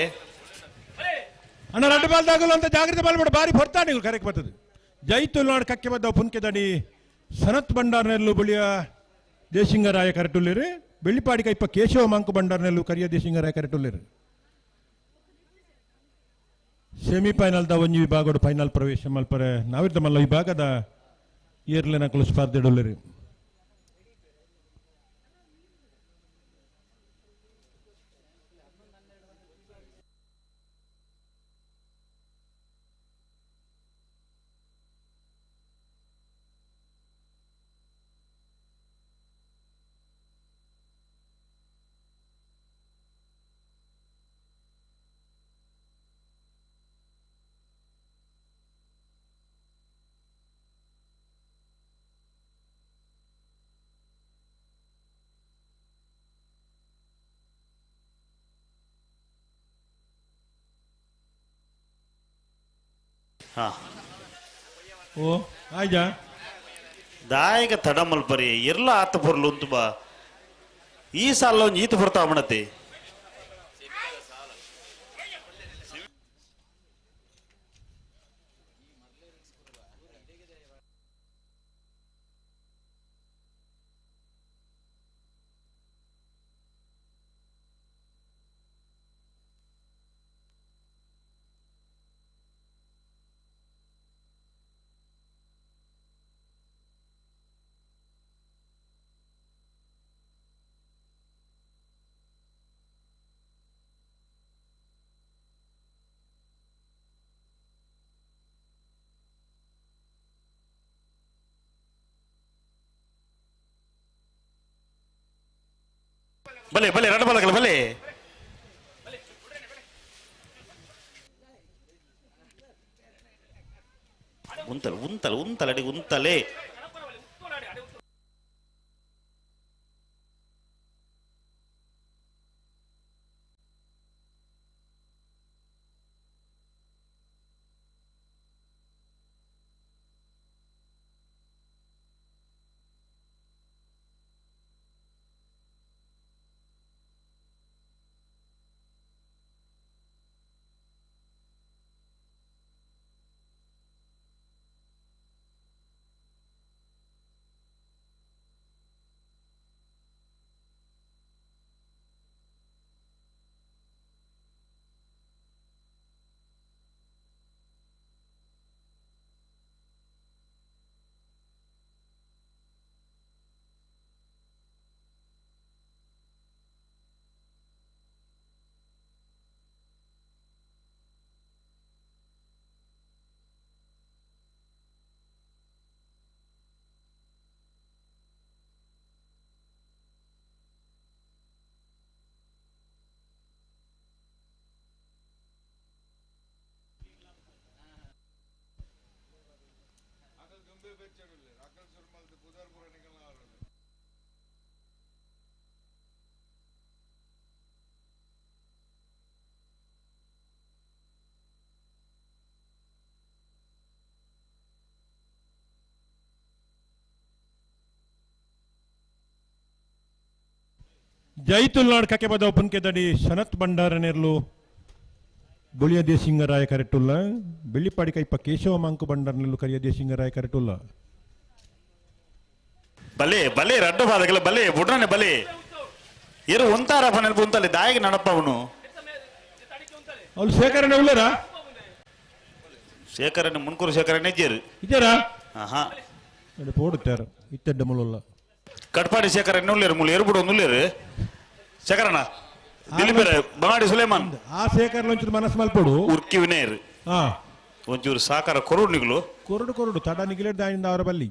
ಅಣ್ಣ ರಡ್ಡ ಬಾಲ್ದಾಗಲ್ಲ ಅಂತ ಜಾಗ್ರತೆ ಬಾಲ್ಬಿಡ ಬಾರಿ ಬರ್ತಾನೆ ಇವ್ರು ಕರೆಕ್ಟ್ ಬರ್ತದೆ ಜೈ ತುಳುನಾಡು ಕಕ್ಕೆ ಬದ್ದ ಪುನ್ಕೆದಡಿ ಸನತ್ ಭಂಡಾರನೆಲ್ಲು ಬಳಿಯ ದೇಶಿಂಗರಾಯ ಕರೆಟುಲ್ಲಿರು ಬೆಳ್ಳಿಪಾಡಿ ಕೈಪ ಕೇಶವ ಮಾಂಕು ಭಂಡಾರನೆಲ್ಲು ಕರಿಯ ದೇಶಿಂಗರಾಯ ಕರೆಟುಲ್ಲಿರು ಸೆಮಿಫೈನಲ್ದ ಒಂಜಿ ವಿಭಾಗಡು ಫೈನಲ್ ಪ್ರವೇಶ ಮಲ್ಪರೆ ನಾವಿದ್ದ ಮಲ್ಲ ವಿಭಾಗದ ಏರ್ಲೆನಕಲು ಸ್ಪರ್ಧೆಡುಲ್ಲಿರು ಹಾ ಓ ಆಯ್ಜಾ ದಾಯಿಗ ತಡ ಮಲ್ಪರಿ ಇರ್ಲ ಆತ ಬರ್ಲು ಅಂತ ಬಾ ಈ ಸಾಲ ಒಂದು ಈತ ಬರ್ತಾವ ಮಾಡತ್ತೆ ಬಲೆ ಬಲೆ ರಡ ಬಲಗಲ ಬಲೆ ಉಂತಲ ಉಂತಲ ಉಂತಲಡಿ ಉಂತಲೆ ಜೈತುಲ್ನಾಡ್ ಕಕ್ಕೆ ಬದ ಪುನ್ಕೆ ದಡಿ ಸನತ್ ಭಂಡಾರ ನೆರ್ಲು ಬುಳಿಯ ದೇಸಿಂಗರಾಯ ಕರೆಟುಲ್ಲ ಬೆಳ್ಳಿಪಾಡಿ ಕೈಪ ಕೇಶವ ಮಾಂಕು ಭಂಡಾರ ನೆರ್ಲು ಕರಿಯ ದೇಸಿಂಗರಾಯ ಕರೆಟುಲ್ಲ ಬಲೆ ಬಲೆ ರಡ್ಡ ಬಾದಗಲ ಬಲೆ ಬುಡ್ರನೆ ಬಲೆ ಇರು ಒಂತಾರ ಪನೆಲ್ ಬುಂತಲೆ ದಾಯಿಗೆ ನಡಪ್ಪ ಅವನು ಅವ್ರು ಶೇಖರಣೆ ಉಳ್ಳರಾ ಶೇಖರನೆ ಮುನ್ಕೂರು ಶೇಖರನೆ ಇದ್ದೀರು ಇದ್ದಾರಾ ಹಾ ಪೋಡುತ್ತಾರ ಇತ್ತಡ್ಡ ಮುಳುಲ್ಲ ಕಟ್ಪಾಡಿ ಶೇಖರನೆ ಉಳ್ಳೇರು ಮುಳು ಏರು ಬಿಡು ಉಳ್ಳೇರು ಶೇಖರಣ ದಿಲೀಪರ ಬಂಗಾಡಿ ಸುಲೇಮಾನ್ ಆ ಶೇಖರ್ ಒಂಚೂರು ಮನಸ್ಸು ಮಲ್ಪಡು ಉರ್ಕಿ ವಿನಯರ್ ಹಾ ಒಂಚೂರು ಸಾಕಾರ ಕೊರುಡು ನಿಗ್ಲು ಕೊರಡು ಕೊರಡು ತಡ ನಿಗಿಲೇಡ್ ದಾಯಿಂದ ಅವರ ಬಲ್ಲಿ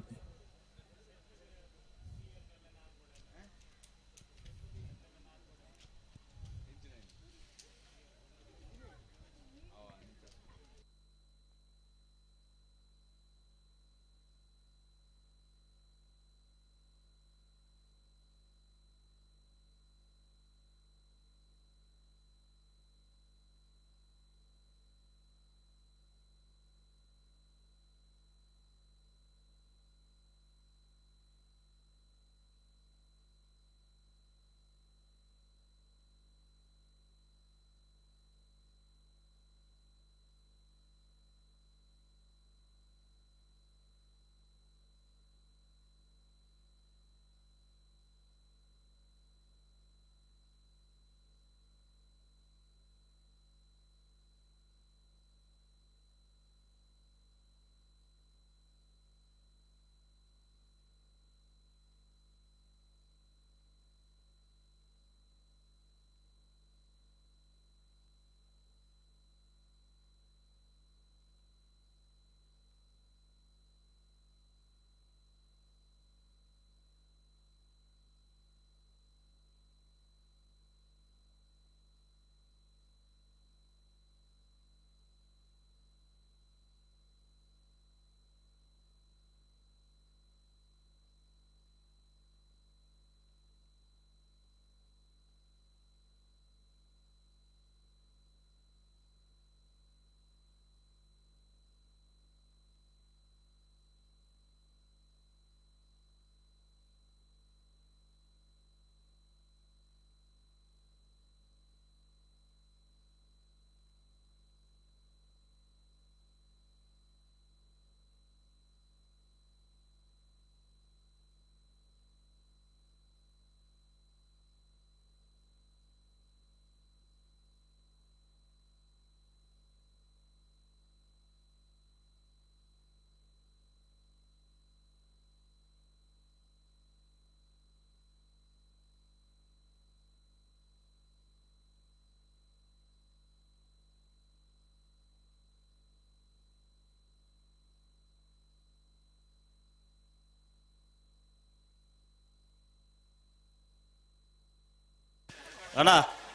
ಅಣ್ಣ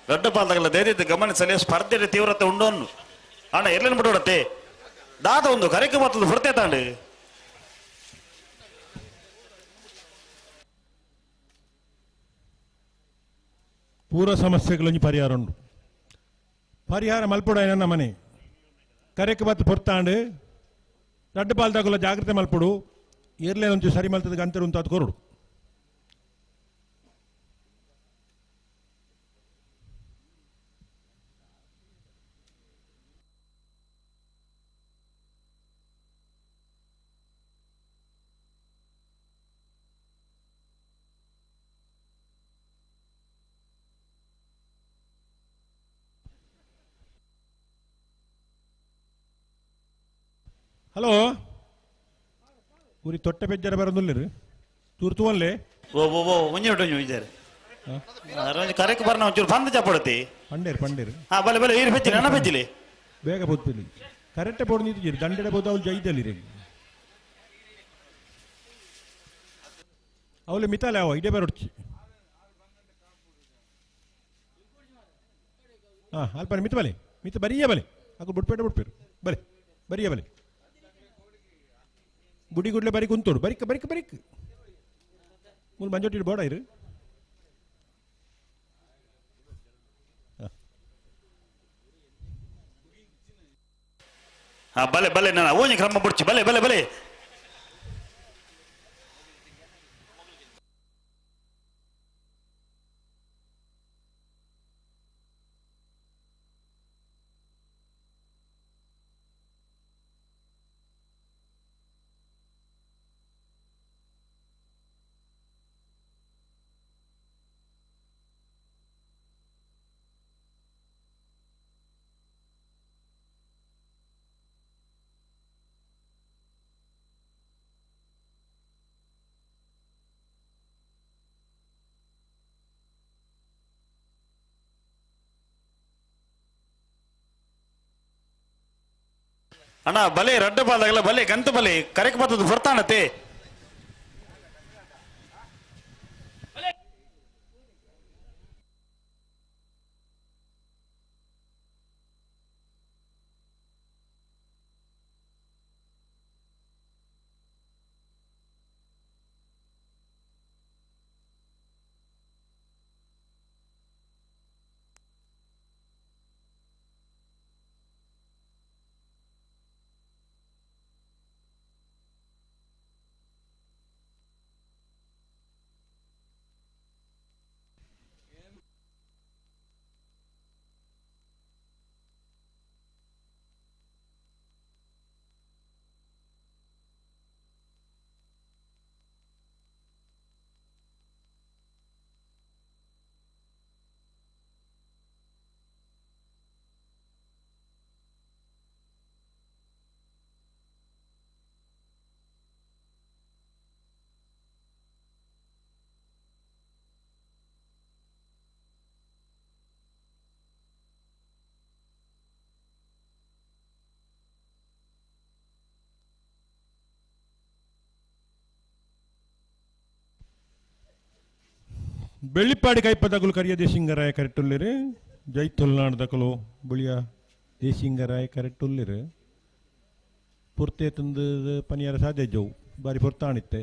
ದೊಡ್ಡ ಪಾಲ್ದಾಗಲ್ಲ ಧೈರ್ಯದ ಗಮನಿಸಲಿ ಸ್ಪರ್ಧೆಯ ತೀವ್ರತೆ ಉಂಡೋನ್ನು ಅಣ್ಣ ಎಲ್ಲೇನು ಬಿಡೋಡತ್ತೆ ದಾದ ಒಂದು ಕರೆಕೆ ಮತ್ತೊಂದು ಹೊರತೆ ತಾಂಡು ಪೂರ ಸಮಸ್ಯೆಗಳೊಂದು ಪರಿಹಾರ ಉಂಡು ಪರಿಹಾರ ಮಲ್ಪೊಡು ನನ್ನ ಮನೆ ಕರೆಕೆ ಬತ್ತು ಪೊರ್ತಾಂಡು ರಡ್ಡು ಪಾಲ್ದಾಗುಲ್ಲ ಜಾಗ್ರತೆ ಮಲ್ಪೊಡು ಏರ್ಲೇನು ಒಂಚೂರು ಸರಿ ಮಲ್ತದ ಗಂತರು ಅಂತ ಅದು ಕೊರಡು ಹಲೋ ಊರಿ ತೊಟ್ಟೆ ಬೆಜ್ಜರ ಬರೋದಿಲ್ಲರು ತೂರ್ತು ಒಲ್ಲೆ ಓ ಓ ಓ ಒಂಜೆ ಹೊಟ್ಟು ಇದ್ದಾರೆ ಕರೆಕ್ ಬರ್ನ ಒಂಚೂರು ಬಂದ ಚಾಪಡತಿ ಪಂಡೇರು ಪಂಡೇರು ಹಾ ಬಲೆ ಬಲೆ ಈರು ಬೆಜ್ಜಿಲಿ ನನ್ನ ಬೆಜ್ಜಿಲಿ ಬೇಗ ಬೋದ್ಪಿಲ್ಲಿ ಕರೆಕ್ಟೇ ಬೋಡ್ ನಿಂತಿದ್ದೀರಿ ದಂಡೆಡೆ ಬೋದು ಅವ್ಳು ಜೈದಲ್ಲಿ ರೀ ಅವಳು ಮಿತಾಲೆ ಅವ ಇಡೇ ಬರೋಡ್ಚಿ ಹಾಂ ಅಲ್ಪ ಮಿತ ಬಲೆ ಮಿತ ಬರಿಯ ಬಲೆ ಹಾಕು ಬಿಟ್ಪೇರು ಬಲೆ ಬರಿಯ ಬಲೆ ಗುಡಿ ಗುಡ್ಲೆ ಬರಿ ಕುಂತೋಡು ಬರಿಕ್ ಬರಿಕ್ ಬರಿಕ್ ಮೂರು ಮಂಜೋಟಿ ಬೋಡ ಇರು ಹಾ ಬಲೆ ಬಲೆ ನಾನು ಓಣಿ ಕ್ರಮ ಬಿಡ್ಚಿ ಬಲೆ ಬಲೆ ಬಲೆ ಅಣ್ಣ ಬಲೆ ರಡ್ಡ ಬಾಲ್ದಾಗಲ್ಲ ಬಲೆ ಗಂತ ಬಲೆ ಕರೆಕ್ ಬರ್ತದ ಹೊರ್ತಾಣತೆ ಬೆಳ್ಳಿಪ್ಪಾಡಿ ಕೈಪದಗಳು ಕರಿಯ ದೇಶಿಂಗರಾಯ ಕರೆಕ್ಟುಲ್ಲಿರು ಜೈ ತುಲ್ನಾಡ್ದಕಲು ಬುಳಿಯ ದೇಶಿಂಗರಾಯ ಕರೆಕ್ಟುಲ್ಲಿರು ಪುರ್ತೆ ತಂದು ಪನಿಯಾರ ಸಾಧ್ಯ ಜವು ಬಾರಿ ಪುರ್ತಾಣಿತ್ತೆ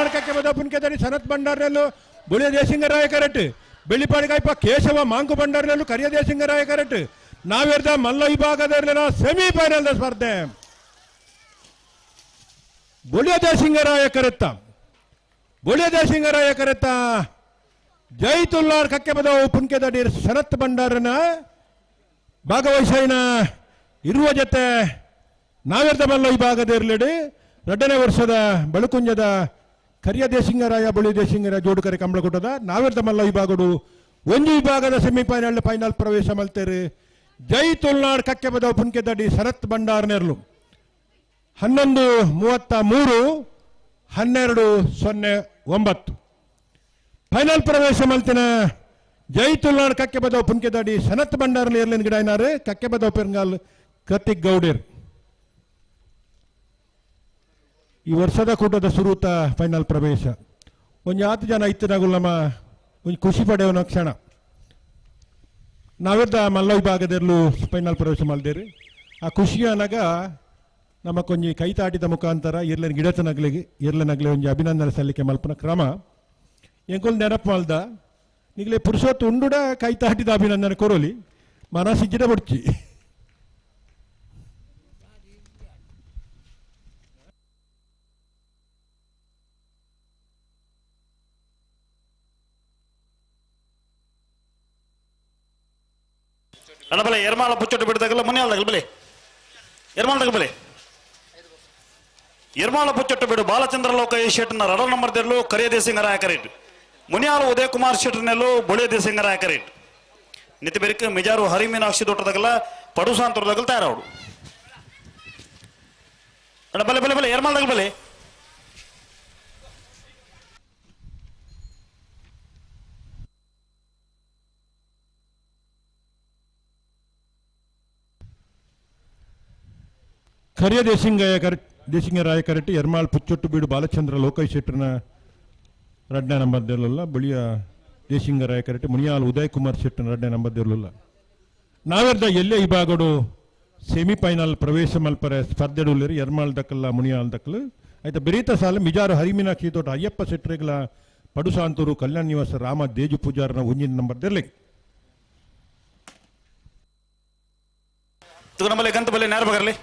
ತುಳ್ನಾಡ್ಕಕ್ಕೆ ಬದ ಪುನ್ಕೆದಡಿ ಸನತ್ ಭಂಡಾರನೆಲ್ಲು ಬುಳಿಯ ದೇಶಿಂಗರಾಯ ಕರೆಟ್ ಬೆಳ್ಳಿಪಾಡಿಗಾಯ್ಪ ಕೇಶವ ಮಾಂಕು ಭಂಡಾರನೆಲ್ಲು ಕರಿಯ ದೇಶಿಂಗರಾಯ ಕರೆಟ್ ನಾವೆರ್ದ ಮಲ್ಲ ವಿಭಾಗದಲ್ಲಿನ ಸೆಮಿಫೈನಲ್ ಸ್ಪರ್ಧೆ ಬುಳಿಯ ದೇಶಿಂಗರಾಯ ಕರೆತ್ತ ಜೈ ತುಳ್ನಾಡ್ ಕಕ್ಕೆ ಬದ ಪುನ್ಕೆದಡಿ ಸನತ್ ಭಂಡಾರನ ಭಾಗವಹಿಸಿನ ಇರುವ ಜೊತೆ ನಾವೆರ್ದ ಮಲ್ಲ ವಿಭಾಗದಿರಲಿಡಿ 2ನೇ ವರ್ಷದ ಬಳುಕುಂಜದ ಕರಿಯ ದೇಶಿಂಗರಾಯ ಬುಳಿ ದೇಶಿಂಗರಾಯ ಜೋಡುಕರೆ ಕಂಬಳಗುಟ್ಟದ ನಾವೆರ್ದ ಮಲ್ಲ ವಿಭಾಗಡು ಒಂದು ವಿಭಾಗದ ಸೆಮಿಫೈನಲ್ ಫೈನಲ್ ಪ್ರವೇಶ ಮಲ್ತೇರು ಜೈ ತುಳ್ನಾಡ್ ಕಕ್ಕೆ ಬದ ಪುನ್ಕೆದಡಿ ಸನತ್ ಭಂಡಾರನೆರ್ಲು 11:33 12:09 ಫೈನಲ್ ಪ್ರವೇಶ ಮಲ್ತಿನ ಜೈ ತುಳ್ನಾಡ್ ಕಕ್ಕೆ ಬದ ಪುನ್ಕೆದಡಿ ಸನತ್ ಭಂಡಾರಲು ಏರ್ಲಿನ ಗಿಡಾಯಿನಾರು ಕಕ್ಕೆ ಬದ ಪೆರ್ಗಾಲ್ ಕತಿಕ್ ಗೌಡೇರ್ ಈ ವರ್ಷದ ಕೂಟದ ಸುರೂತ ಫೈನಲ್ ಪ್ರವೇಶ ಒಂದು 10 ಜನ ಇತ್ತನಾಗು ನಮ್ಮ ಒಂದು ಖುಷಿ ಪಡೆಯುವ ಕ್ಷಣ ನಾವೆದ್ದ ಮಲ್ಲ ವಿಭಾಗದಲ್ಲೂ ಫೈನಲ್ ಪ್ರವೇಶ ಮಾಡಿದೇರಿ ಆ ಖುಷಿ ಅನ್ನಾಗ ನಮಕೊಂಜಿ ಕೈತಾಟಿದ ಮುಖಾಂತರ ಇರ್ಲಿನ ಗಿಡತನಗ್ಲಿಗೆ ಇರ್ಲಿನಗ್ಲಿ ಒಂಜಿ ಅಭಿನಂದನೆ ಸಲ್ಲಿಕೆ ಮಲ್ಪನ ಕ್ರಮ ಎಂಕೊಲ್ ನೆನಪು ಮಲ್ದ ನಿಗ್ಲೆ ಪುರುಷೋತ್ತು ಉಂಡುಡ ಕೈತಾಟಿದ ಅಭಿನಂದನೆ ಕೊರೋಲಿ ಮನಸ್ಸಿಜ್ಜಿಡ ಬಡ್ಚಿ ಅಣ್ಣಬಲೆ ಎರ್ಮಾಳ ಪುಚ್ಚೊಟ್ಟು ಬಿಡ್ದಾಗಲ್ಲ ಮುನಿಯಾಲ್ದಾಗಲ್ಲ ಬಲೆ ಎರ್ಮಾಳ್ದಾಗ ಬಲೆ ಎರ್ಮಾಳ ಪುಚ್ಚೊಟ್ಟು ಬಿಡು ಬಾಲಚಂದ್ರ ಲೋಕಯ್ಯ ಶೆಟ್ನ 2 ನಂಬರ್ ದೆರ್ಲು ಕರಿಯ ದೇಸಿಂಗರಾಯ ಕರೆಟ್ ಮುನಿಯಾಲು ಉದಯ ಕುಮಾರ್ ಶೆಟ್ರನೆಲ್ಲು ಬೊಳಿಯ ದೇಸಿಂಗರಾಯ ಕರೆಟ್ ನಿತ್ಯ ಬೆರಿಕ ಮಿಜಾರು ಹರಿಮೀನಾಕ್ಷಿ ದೊಡ್ಡದಾಗಲ್ಲ ಪಡುಸಾಂತರದಾಗಲ್ಲ ತಯಾರವಡು ಅಣ್ಣ ಬಲೆ ಬಲೆ ಬಲೆ ಎರ್ಮಾಳ್ದಾಗ ಬಲೆ ಕರಿಯ ದೇಶಿಂಗರಾಯ ಕರೆಟ್ ಎರ್ಮಾಳ್ ಪುಚ್ಚೊಟ್ಟು ಬೀಡು ಬಾಲಚಂದ್ರ ಲೋಕಯ್ಯ ಶೆಟ್ರನ 2ನೇ ನಂಬರ್ ದೇರ್ಲಲ್ಲ ಬಳಿಯ ದೇಶಿಂಗರಾಯ ಕರೆಟ್ ಮುನಿಯಾಲ್ ಉದಯ್ ಕುಮಾರ್ ಶೆಟ್ರನ 2ನೇ ನಂಬರ್ ದೇರ್ಲಲ್ಲ ನಾವೆರ್ದ ಎಲ್ಲೇ ವಿಭಾಗಡು ಸೆಮಿಫೈನಲ್ ಪ್ರವೇಶ ಮಲ್ಪರೆ ಸ್ಪರ್ಧೆಡುಲ್ಲೇರಿ ಎರ್ಮಾಳ್ ದಕ್ಕಲ್ಲ ಮುನಿಯಾಲ್ ದಕ್ಕಲು ಆಯ್ತಾ ಬೆರೀತ ಸಾಲ ಮಿಜಾರು ಹರಿಮೀನಾಕ್ಷಿ ತೋಟ ಅಯ್ಯಪ್ಪ ಶೆಟ್ರಿಗಳ ಪಡುಸಾಂತೂರು ಕಲ್ಯಾಣ ನಿವಾಸ ರಾಮ ದೇಜು ಪೂಜಾರನ 1ನೇ ನಂಬರ್ ದೇರ್ಲಿ ನಮ್ಮಲ್ಲಿ ಗಂತ ಬಲೆ ನೇರ ಬಗರ್ಲಿ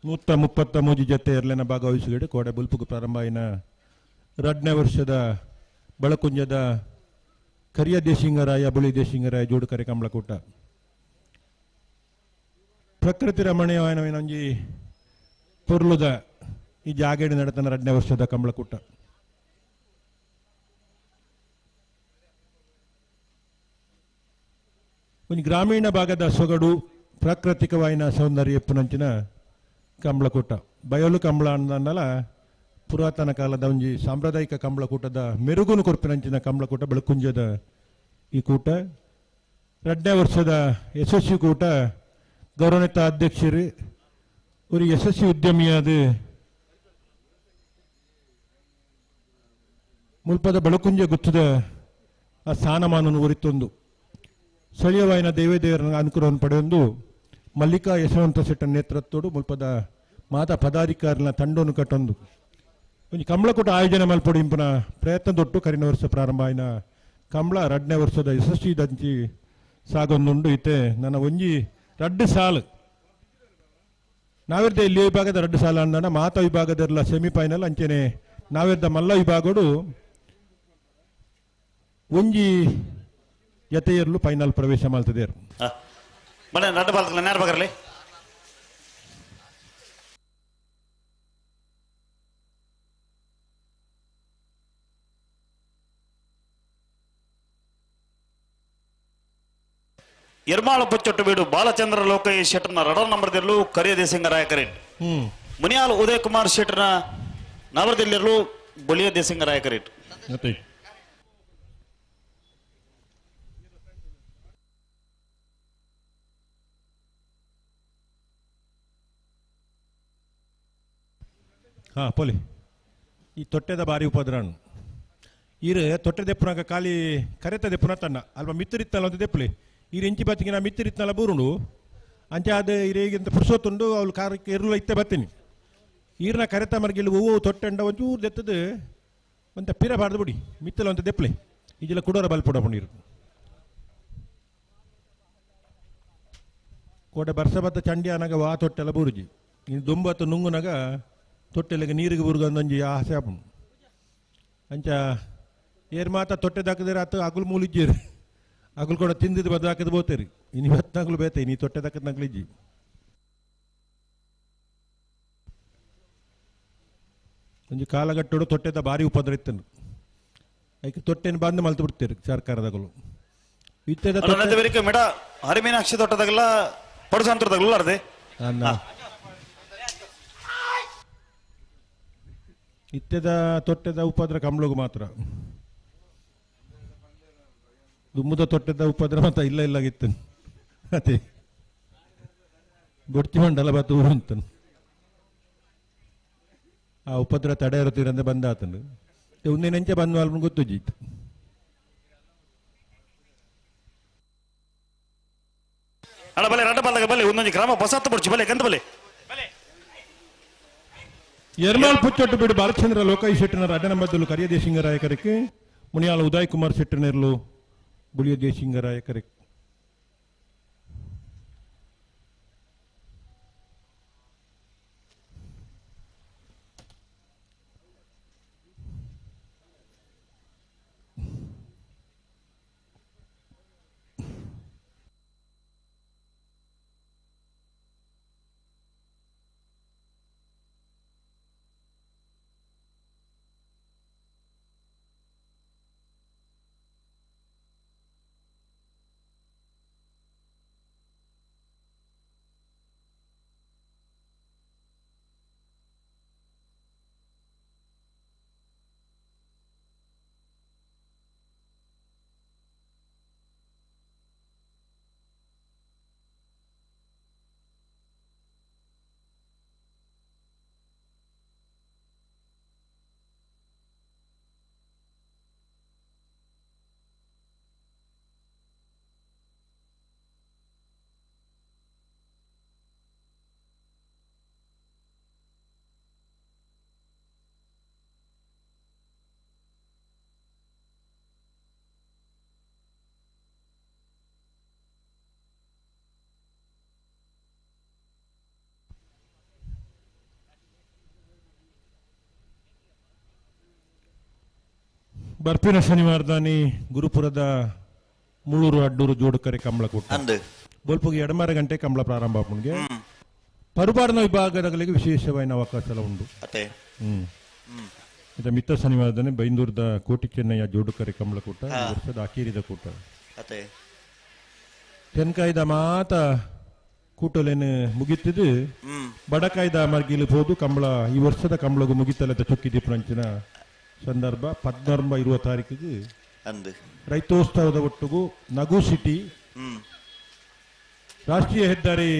133 ಜೊತೆ ಎರಲಿನ ಭಾಗವಹಿಸಿಗಡೆ ಕೋಡೆ ಬುಲ್ಪುಗು ಪ್ರಾರಂಭ ಆಯಿನ 2ನೇ ವರ್ಷದ ಬಳಕುಂಜದ ಕರಿಯ ದೇಶಿಂಗರಾಯ ಬುಳಿ ದೇಶಿಂಗರಾಯ ಜೋಡುಕರೆ ಕಂಬಳಕೂಟ ಪ್ರಕೃತಿ ರಮಣೀಯವಾದ ಒಂಜಿ ಪೊರ್ಲುದ ಈ ಜಾಗೇಡಿ ನಡೆತನ 2ನೇ ವರ್ಷದ ಕಂಬಳಕೂಟ ಒಂದು ಗ್ರಾಮೀಣ ಭಾಗದ ಸೊಗಡು ಪ್ರಾಕೃತಿಕವಾಯಿನ ಸೌಂದರ್ಯ ಪುನಂಚಿನ ಕಂಬಳಕೂಟ ಬಯಲು ಕಂಬಳ ಅನ್ನಲ್ಲ ಪುರಾತನ ಕಾಲದ ಒಂಜಿ ಸಾಂಪ್ರದಾಯಿಕ ಕಂಬಳಕೂಟದ ಮೆರುಗುನು ಕೊರ್ಪಿನಂಚಿನ ಕಂಬಳಕೂಟ ಬೆಳಕುಂಜದ ಈ ಕೂಟ 2ನೇ ವರ್ಷದ ಯಶಸ್ವಿ ಕೂಟ ಗೌರವಾನ್ವಿತ ಅಧ್ಯಕ್ಷರು ஒரு ಯಶಸ್ವಿ ಉದ್ಯಮಿಯಾದ ಮುಲ್ಪದ ಬೆಳಕುಂಜ ಗುತ್ತದ ಆ ಸ್ಥಾನಮಾನವನ್ನು ಉರಿತೊಂದು ಸ್ಥಳೀಯವಾಯಿನ ದೇವೇದೇವರ ಅನುಕೂಲವನ್ನು ಪಡೆಯೊಂದು ಮಲ್ಲಿಕಾ ಯಶವಂತ ಶೆಟ್ಟ ನೇತೃತ್ವಡು ಮುಲ್ಪದ ಮಾತಾ ಪದಾಧಿಕಾರಿನ ತಂಡವನ್ನು ಕಟ್ಟೊಂದು ಒಂದು ಕಂಬಳಕೂಟ ಆಯೋಜನೆ ಮಲ್ಪಡು ಇಂಪನ ಪ್ರಯತ್ನ ದೊಟ್ಟು ಕರಿನ ವರ್ಷ ಪ್ರಾರಂಭ ಆಯ್ನ ಕಂಬಳ 2ನೇ ವರ್ಷದ ಯಶಸ್ವಿ ದಂಚಿ ಸಾಗೊಂದುಂಡು ಇತ್ತೆ ನನ್ನ ಒಂಜಿ 2 ಸಾಲು ನಾವೆರ್ದ ಇಲ್ಲಿ ವಿಭಾಗದ 2 ಸಾಲ ಅಂದಣ ಮಾತಾ ವಿಭಾಗದಲ್ಲ ಸೆಮಿಫೈನಲ್ ಅಂಚೆನೆ ನಾವೆರ್ದ ಮಲ್ಲ ವಿಭಾಗಡು ಒಂಜಿ ಜತೆಯರ್ಲು ಫೈನಲ್ ಪ್ರವೇಶ ಮಾಡ್ತಿದ್ದಾರೆ ಬಲೆ ನಡ್ಡ ಬಾಲ್ತಲ್ಲ ನೇರ ಬಗರ್ಲಿ ಎರ್ಮಾಳ ಪುಚ್ಚೊಟ್ಟು ಬೀಡು ಬಾಲಚಂದ್ರ ಲೋಕಯ್ಯ ಶೆಟ್ರನ 2 ನಂಬರ್ ದೆರ್ಲು ಕರಿಯ ದೇಸಿಂಗರಾಯ ಕರೆಟ್ ಮುನಿಯಾಲ್ ಉದಯ ಕುಮಾರ್ ಶೆಟ್ರನ ನವರದಲ್ಲಿರಲು ಬೊಳಿಯ ದೇಸಿಂಗರಾಯ ಕರೆಟ್ ಹಾ ಪೋಲಿ ಈ ತೊಟ್ಟೆದ ಬಾರಿ ಉಪದ್ರಾಣು ಈರು ತೊಟ್ಟೆ ದೆಪ್ಪುನಾಗ ಖಾಲಿ ಕರೆತದೆ ಪುನಃ ಅಲ್ಪ ಮಿತ್ತರಿತ್ತಲ್ಲ ಒಂದು ದೆಪ್ಪಲಿ ಈರು ಇಂಚಿ ಬತ್ತಿಗೆ ನಾ ಮಿತ್ತರಿತ್ತಲ್ಲ ಬೂರುಂಡು ಅಂಚೆ ಅದು ಈರೇಗಿಂತ ಪುರ್ಸೋತುಂಡು ಅವ್ಳು ಕಾರಕ್ಕೆ ಇರಲು ಇತ್ತೆ ಬತ್ತೀನಿ ಈರ್ನ ಕರೆತ ಮರ್ಗಿಲ್ ಹೂವು ತೊಟ್ಟೆಂಡ ಒಂಚೂರು ದೆತ್ತದು ಒಂತ ಪಿರ ಬಾರ್ದು ಬಿಡಿ ಮಿತ್ತಲ ಅಂತ ದೆಪ್ಲೆ ಈಜೆಲ್ಲ ಕುಡೋರ ಬಲ್ಪುಡ ಪುಂಡಿರು ಕೋಟೆ ಬರ್ಸ ಬತ್ತ ಚಂಡಿ ಅನಗ ವಾ ತೊಟ್ಟೆಲ್ಲ ಬುರುಜಿ ಇನ್ನು ದೊಂಬತ್ತು ನುಂಗುನಗ ತೊಟ್ಟೆಲೆಗೆ ನೀರಿಗೆ ಬುರುಗಂದೊಂಜಿ ಆಸೆ ಆಪುನು ಅಂಚ ಏರ್ ಮಾತ ತೊಟ್ಟೆ ದಾಕದಿರ ಆತ ಅಗುಲು ಮೂಲಿಜ್ಜೇರಿ ಅಗುಲು ಕೂಡ ತಿಂದಿದ್ದು ಬದ್ದು ಹಾಕಿದ್ ಬೋತೇರಿ ಇನ್ನು ಇವತ್ತು ಬೇತೆ ನೀ ತೊಟ್ಟೆ ದಕ್ಕದ ನಗ್ಲಿಜ್ಜಿ ಒಂಜಿ ಕಾಲಗಟ್ಟೋಡು ತೊಟ್ಟೆದ ಭಾರಿ ಉಪದ್ರ ಇತ್ತನು ಅದಕ್ಕೆ ತೊಟ್ಟೆನ ಬಂದು ಮಲ್ತು ಬಿಡ್ತೀರಿ ಸರ್ಕಾರದಾಗಲು ಇತ್ತದ ಮೇಡ ಹರಿಮೀನಾಕ್ಷಿ ತೋಟದಾಗಲ್ಲ ಪಡುಸಂತ್ರದಾಗಲ್ಲ ಅರ್ದೆ ಇತ್ತೆದ ತೊಟ್ಟೆದ ಉಪದ್ರ ಕಮ್ಲಗು ಮಾತ್ರ ದುಮ್ಮದ ತೊಟ್ಟೆದ ಉಪದ್ರ ಮಾತ್ರ ಇಲ್ಲಾಗಿತ್ತು ಅದೇ ಬೊಡ್ತಿ ಮಂಡಲ ಬತ್ತು ಊರು ಅಂತನು ಆ ಉಪದ್ರ ತಡೆ ಇರುತ್ತೀರಂದ್ರೆ ಬಂದಾತನು ಒಂದೇ ನೆಂಚೆ ಬಂದು ಅಲ್ಪ ಗೊತ್ತುಜಿತ್ತು ಅಣ್ಣ ಬಲೆ ರಡ್ಡ ಬಲ್ಲಾಗ ಬಲೆ ಒಂದೊಂದು ಗ್ರಾಮ ಬಸತ್ತು ಬಡ್ಚಿ ಬಲೆ ಗಂತ ಬಲೆ ಎರ್ಮಾಲ್ ಪುಚ್ಚೊಟ್ಟು ಬಿಡು ಬಾಲಚಂದ್ರ ಲೋಕಾಯಿ ಶೆಟ್ಟನರ ಅಡ್ಡನಂಬದ್ದಲು ಕರಿಯ ದೇಶಿಂಗರಾಯಕರಕ್ಕೆ ಮುನಿಯಾಲ ಉದಯ್ ಕುಮಾರ್ ಶೆಟ್ಟನರ್ಲು ಬುಳಿಯ ದೇಶಿಂಗರಾಯಕರಕ್ಕೆ ಬರ್ಪಿನ ಶನಿವಾರದಾನಿ ಗುರುಪುರದ ಮುಳೂರು ಅಡ್ಡೂರು ಜೋಡುಕರೆ ಕಂಬಳಕೂಟ ಬೋಲ್ಪುಗೆ 2:30 ಗಂಟೆ ಕಂಬಳ ಪ್ರಾರಂಭ ಆಪುನ್ಗೆ ಪರುಪಾಡನ ವಿಭಾಗಗಳಿಗೆ ವಿಶೇಷವಾದ ಅವಕಾಶ ಉಂಟು ಇದು ಮಿತ್ತ ಶನಿವಾರದಾನೆ ಬೈಂದೂರದ ಕೋಟಿ ಚೆನ್ನಯ್ಯ ಜೋಡುಕರೆ ಕಂಬಳಕೂಟ ಈ ವರ್ಷದ ಅಖೀರಿದ ಕೂಟ ತೆನ್ಕಾಯ್ದ ಮಾತ ಕೂಟಲೇನು ಮುಗಿತಿದ್ದು ಬಡಕಾಯ್ದ ಮರ್ಗಿಲು ಹೋದು ಕಂಬಳ ಈ ವರ್ಷದ ಕಂಬಳಗು ಮುಗಿತಲ್ಲದ ಚುಕ್ಕಿ ದೀಪಂಚಿನ ಸಂದರ್ಭ 14-20 ತಾರೀಕಿಗೆ ರೈತೋತ್ಸವದ ಒಟ್ಟಿಗೂ ನಗು ಸಿಟಿ ರಾಷ್ಟ್ರೀಯ ಹೆದ್ದಾರಿ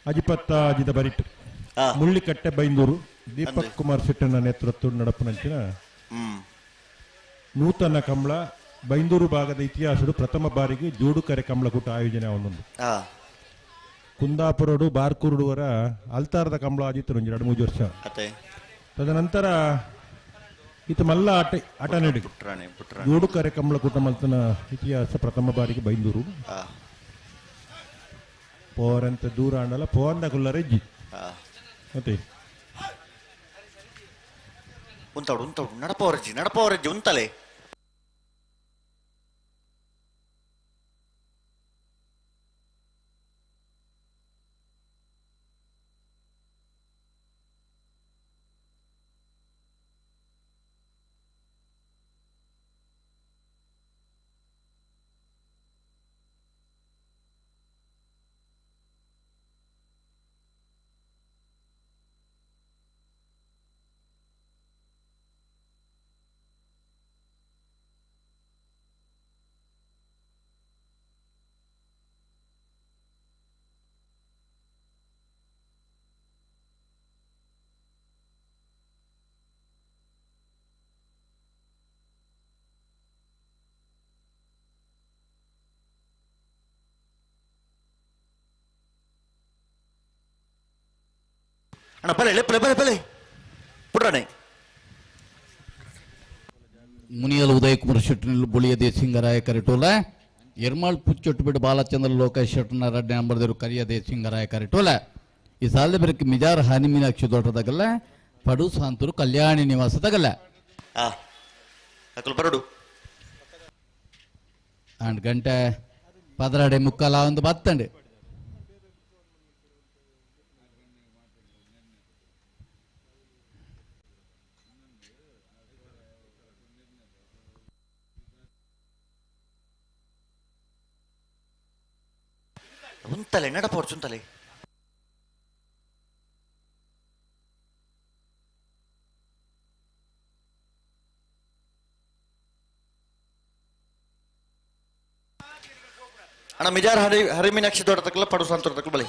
ಅಜಿಪತ್ತ ಅಜಿದ ಬರಿಟ್ ಮುಳ್ಳಿಕಟ್ಟೆ ಬೈಂದೂರು ದೀಪಕ್ ಕುಮಾರ್ ಶೆಟ್ಟನ ನೇತೃತ್ವ ನಡಪನಂಚಿನ ನೂತನ ಕಂಬಳ ಬೈಂದೂರು ಭಾಗದ ಇತಿಹಾಸದ ಪ್ರಥಮ ಬಾರಿಗೆ ಜೋಡುಕರೆ ಕಂಬಳಕೂಟ ಆಯೋಜನೆ ಅವನೊಂದು ಕುಂದಾಪುರಡು ಬಾರ್ಕೂರುಡುವರ ಅಲ್ತಾರದ ಕಂಬಳ ಆದಿತ್ತು 2-3 ವರ್ಷ ತದನಂತರ ಇತ್ತು ಮಲ್ಲ ಆಟ ನಡಿ ಜೋಡುಕರೆ ಕಂಬಳಕೂಟ ಮಲ್ತನ ಇತಿಹಾಸ ಪ್ರಥಮ ಬಾರಿಗೆ ಬೈಂದೂರು ಪೋರಂತ ದೂರ ಅಂಡಲ ಪೋಂದ ಕುಲ್ಲರೆಜ್ಜಿ ಮತ್ತೆ ಉಂತೌಡು ನಡಪವರಜ್ಜಿ ಉಂತಲೆ ಅಣ್ಣ ಬಲೆ ಬಲೆ ಬಲೆ ಬಲೆ ಪುಟ್ರಾಣೆ ಮುನಿಯಲ್ ಉದಯ್ ಕುಮಾರ್ ಶೆಟ್ಟಿ ಬುಳಿಯ ದೇಸಿಂಗರಾಯ ಕರೆಟೋಲ ಎರ್ಮಾಳ್ ಪುಚ್ಚೊಟ್ಟುಬಿಟ್ಟು ಬಾಲಚಂದ್ರ ಲೋಕೇಶ್ ಶೆಟ್ಟನ 2ನೇ ನಂಬರ್ದವರು ಕರಿಯ ದೇಸಿಂಗರಾಯ ಕರೆಟೋಲ ಈ ಸಾಲದ ಬೆರಕ್ಕೆ ಮಿಜಾರ್ ಹಾನಿ ಮೀನಾಕ್ಷಿ ದೊಡ್ಡದಾಗಲ್ಲ ಪಡು ಸಾಂತೂರು ಕಲ್ಯಾಣಿ ನಿವಾಸದಾಗಲ್ಲ ಬರಡು ಅಂಡ್ ಗಂಟೆ 11:45 ಒಂದು ಬತ್ತಂಡೆ ಉಂತಲೆ ನಡಪೋರ್ಚುಂತಲೆ ಅಣ್ಣ ಮಿಜಾರ್ ಹರಿಮೀನಾಕ್ಷಿ ದೊಡ್ಡ ತಕ್ಕಲ ಪಡು ಸಂತೂರ್ ತಕ್ಕಲ ಬಳಿ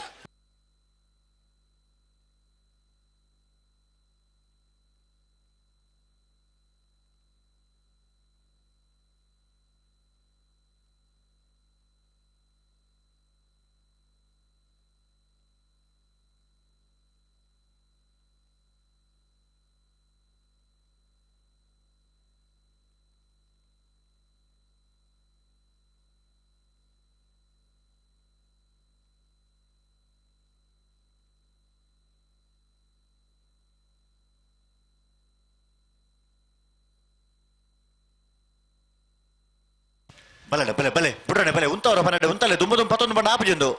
ಬಲೆ ಬಲೆ ಬಲೆ ಬಿಡ್ರನೆ ಬಲೆ ಉಂತವರ ಪನ್ನಡೆ ಉಂತಲೆ ದುಂಬ ಪತ್ತೊಂದು ಬಣ್ಣ ಆಪಜಿಂದು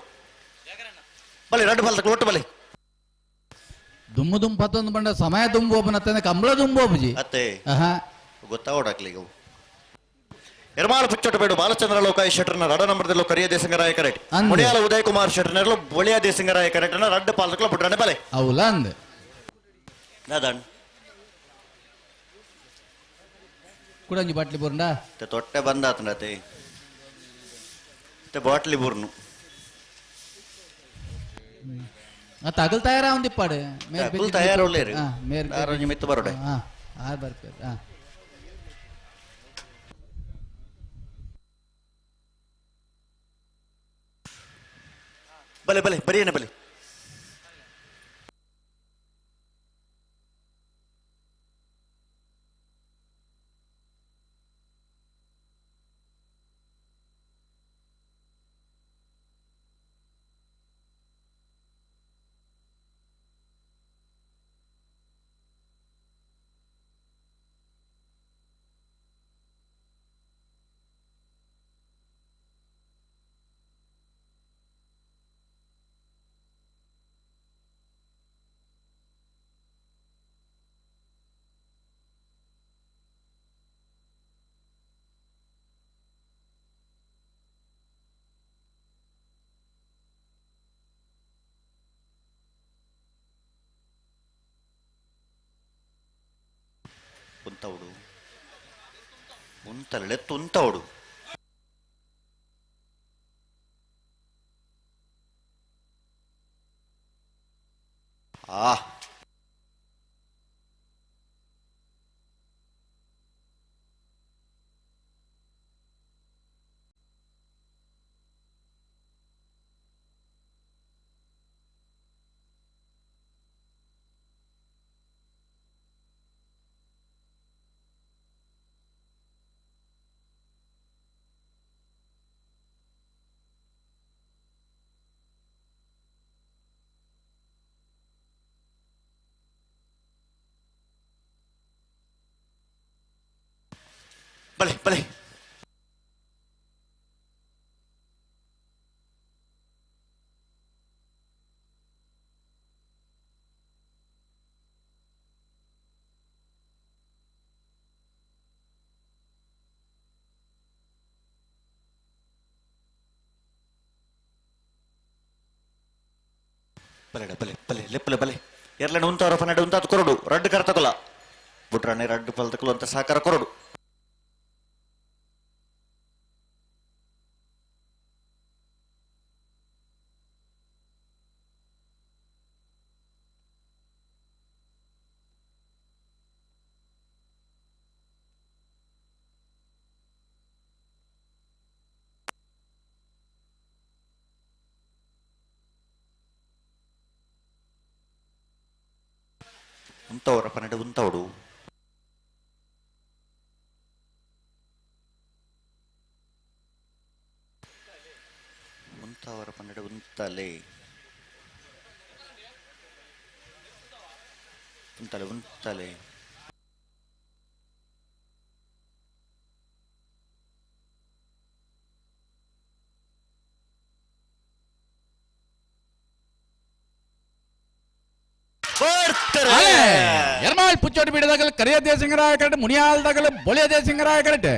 ಬಲೆ 2 ಬಾಲ್ ಒಟ್ಟು ಬಲೆ ದುಮ್ಮು ಪತ್ತೊಂದು ಬಂಡ ಸಮಯ ದುಂಬು ಒಬ್ಬನ ಕಂಬಳ ದುಂಬು ಒಬ್ಬಜಿ ಅತ್ತೆ ಗೊತ್ತಾಗೋಡಾಕ್ಲಿಗ ಎರ್ಮಾಳ ಪುಚ್ಚೊಟ್ಟು ಬೇಡು ಬಾಲಚಂದ್ರ ಲೋಕಾಯಿ ಶೆಟ್ಟರ್ನ 2 ನಂಬರ್ದಲ್ಲೂ ಕರಿಯ ದೇಸಿಂಗರಾಯ ಕರೆಕ್ಟ್ ಮುಡಿಯಾಲ ಉದಯ್ ಕುಮಾರ್ ಶೆಟ್ಟರ್ನಲ್ಲೂ ಬೊಳಿಯ ದೇಸಿಂಗರಾಯ ಕರೆಕ್ಟ್ 2 ಪಾಲಕಲು ಬಿಡ್ರನೆ ಬಲೆ ಅವಲ ಅಂದೆ ನಾದನ್ ಕೂಡ ಒಂಜಿ ಬಾಟ್ಲಿ ಬೋರ್ಂಡ ತೊಟ್ಟೆ ಬಂದಾತನತೆ ಬಾಟ್ಲಿ ಬೂರ್ನು ತಗಲ್ ತಯಾರ ಒಂದಿಪ್ಪಾಡು ತಯಾರು ಒಳ್ಳೆಯರು ಮಿತ್ತು ಬರೋಡೆ ಬರ್ತಾರೆ ಬಲೆ ಬಲೆ ಬರೀನೆ ಬಲೆ ಉಂತವಡು ಉಂತಲೆ ತುಂತವಡು ಬಲೆ ಬಲೆ ಬಲೆ ಬಲೆ ಬಲೆ ಲೆಪ್ಪಲೆ ಬಲೆ ಎರ್ಲೆನ ಉಂತವರ ಪನ್ನಡೆ ಉಂತಾತ ಕೊರಡು ರಡ್ಡು ಕರ ತಗೊಲ್ಲ ಬಿಟ್ರಾನೆ ರಡ್ಡು ಫಲ ತಗೊಳ್ಳು ಅಂತ ಸಾಕಾರ ಕೊರಡು ಉಂತವರ ಪನ್ನಡೆ ಉಂತವಡು ಸ್ಥಾವರ ಪನ್ನಡ ಉಂತಲೆ ಉಂತಲೆ ಉಂತಲೆ ಎರ್ಮಾಳ್ ಪುಚ್ಚೋಟಿ ಬಿಡದಾಗಲ ಕರಿಯ ದೇಸಿಂಗರಾಯ ಕರೆಕ್ಟ್ ಮುನಿಯಾಲ್ದಾಗಲ ಬೊಳಿಯ ದೇಸಿಂಗರಾಯ ಕರೆಕ್ಟ್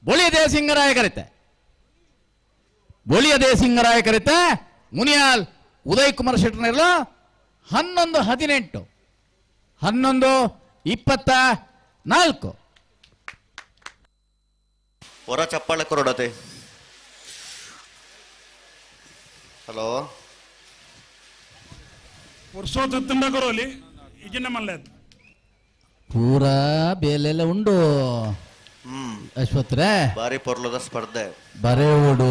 ಬೊಳಿಯ ದೇಸಿಂಗರಾಯ ಕರೆತೆ ಬೊಳಿಯ ದೇಸಿಂಗರಾಯ ಕರೆತೆ ಮುನಿಯಾಲ್ ಉದಯ್ ಕುಮಾರ್ ಶೆಟ್ಟರ್ನೆಲ್ಲ 11-18 11-24 ಹೊರ ಚಪ್ಪಾಳೆ ಕೊರಡತೆ ಹಲೋ ವರ್ಷೋ ತತ್ತಂಡ ಕೊರೋಲಿ ಈಗಿನ ಮಲ್ಲೆ ಪೂರಾ ಬೇಲೆಲ್ಲ ಉಂಡು ಅಶ್ವತ್ರೆ ಬಾರಿ ಪೊರ್ಲದ ಸ್ಪರ್ಧೆ ಬರೇ ಓಡು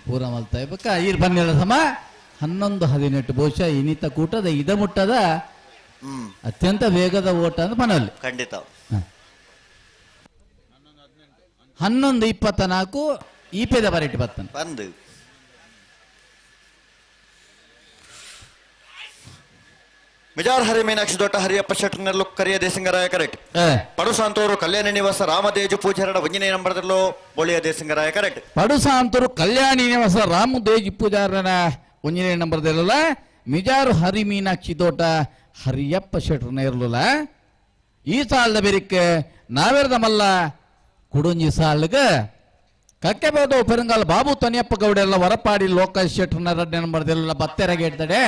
ಪೂರ ಮಲ್ತಾ ಇರ್ಬೇಕ ಈರ್ ಬನ್ನಿಲ್ಲ ಸಮ 11-18 ಬಹುಶಃ ಇನ್ನಿತ ಕೂಟದ ಇದ ಮುಟ್ಟದ ಅತ್ಯಂತ ವೇಗದ ಓಟ ಅಂತ ಮನಲ್ಲಿ ಖಂಡಿತ 11-24 ಈಪೆದ ಬರೆಟ್ ಬರ್ತನೆ ಬಂದು ಮಿಜಾರ್ ಹರಿ ಮೀನಾಕ್ಷಿ ದೊಡ್ಡ ಹರಿಯಪ್ಪ ಶೆಟ್ಟರ್ನೆಲ್ಲೂ ಕರಿಯ ದೇಸಿಂಗರಾಯ ಕರೆಕ್ಟ್ ಪಡುಸಾಂತೂರು ಕಲ್ಯಾಣ ನಿವಾಸ ರಾಮದೇಜು ಪೂಜಾರಡ ಒಂಜನೇ ನಂಬರ್ದಲ್ಲೂ ಬೊಳಿಯ ದೇಸಿಂಗರಾಯ ಕರೆಕ್ಟ್ ಪಡುಸಾಂತೂರು ಕಲ್ಯಾಣಿ ನಿವಾಸ ರಾಮದೇಜಿ ಪೂಜಾರನ ಒಂಜನೇ ನಂಬರ್ದಲ್ಲ ಮಿಜಾರು ಹರಿ ಮೀನಾಕ್ಷಿ ತೋಟ ಹರಿಯಪ್ಪ ಶೆಟ್ಟರ್ನ ಇರಲಿಲ್ಲ ಈ ಸಾಲದ ಬೆರಿಕೆ ನಾವೆರದ ಮಲ್ಲ ಕುಡುಂಜಿ ಸಾಲ್ಗೆ ಕಕ್ಕೆಬೇದು ಪೆರಂಗಾಲ್ ಬಾಬು ತನಿಯಪ್ಪ ಗೌಡೆಲ್ಲ ಹೊರಪಾಡಿ ಲೋಕೇಶ್ ಶೆಟ್ಟರ್ನ 2ನೇ ನಂಬರ್ದಲ್ಲ ಬತ್ತೆರಗೆ ಇಡ್ತಡೆ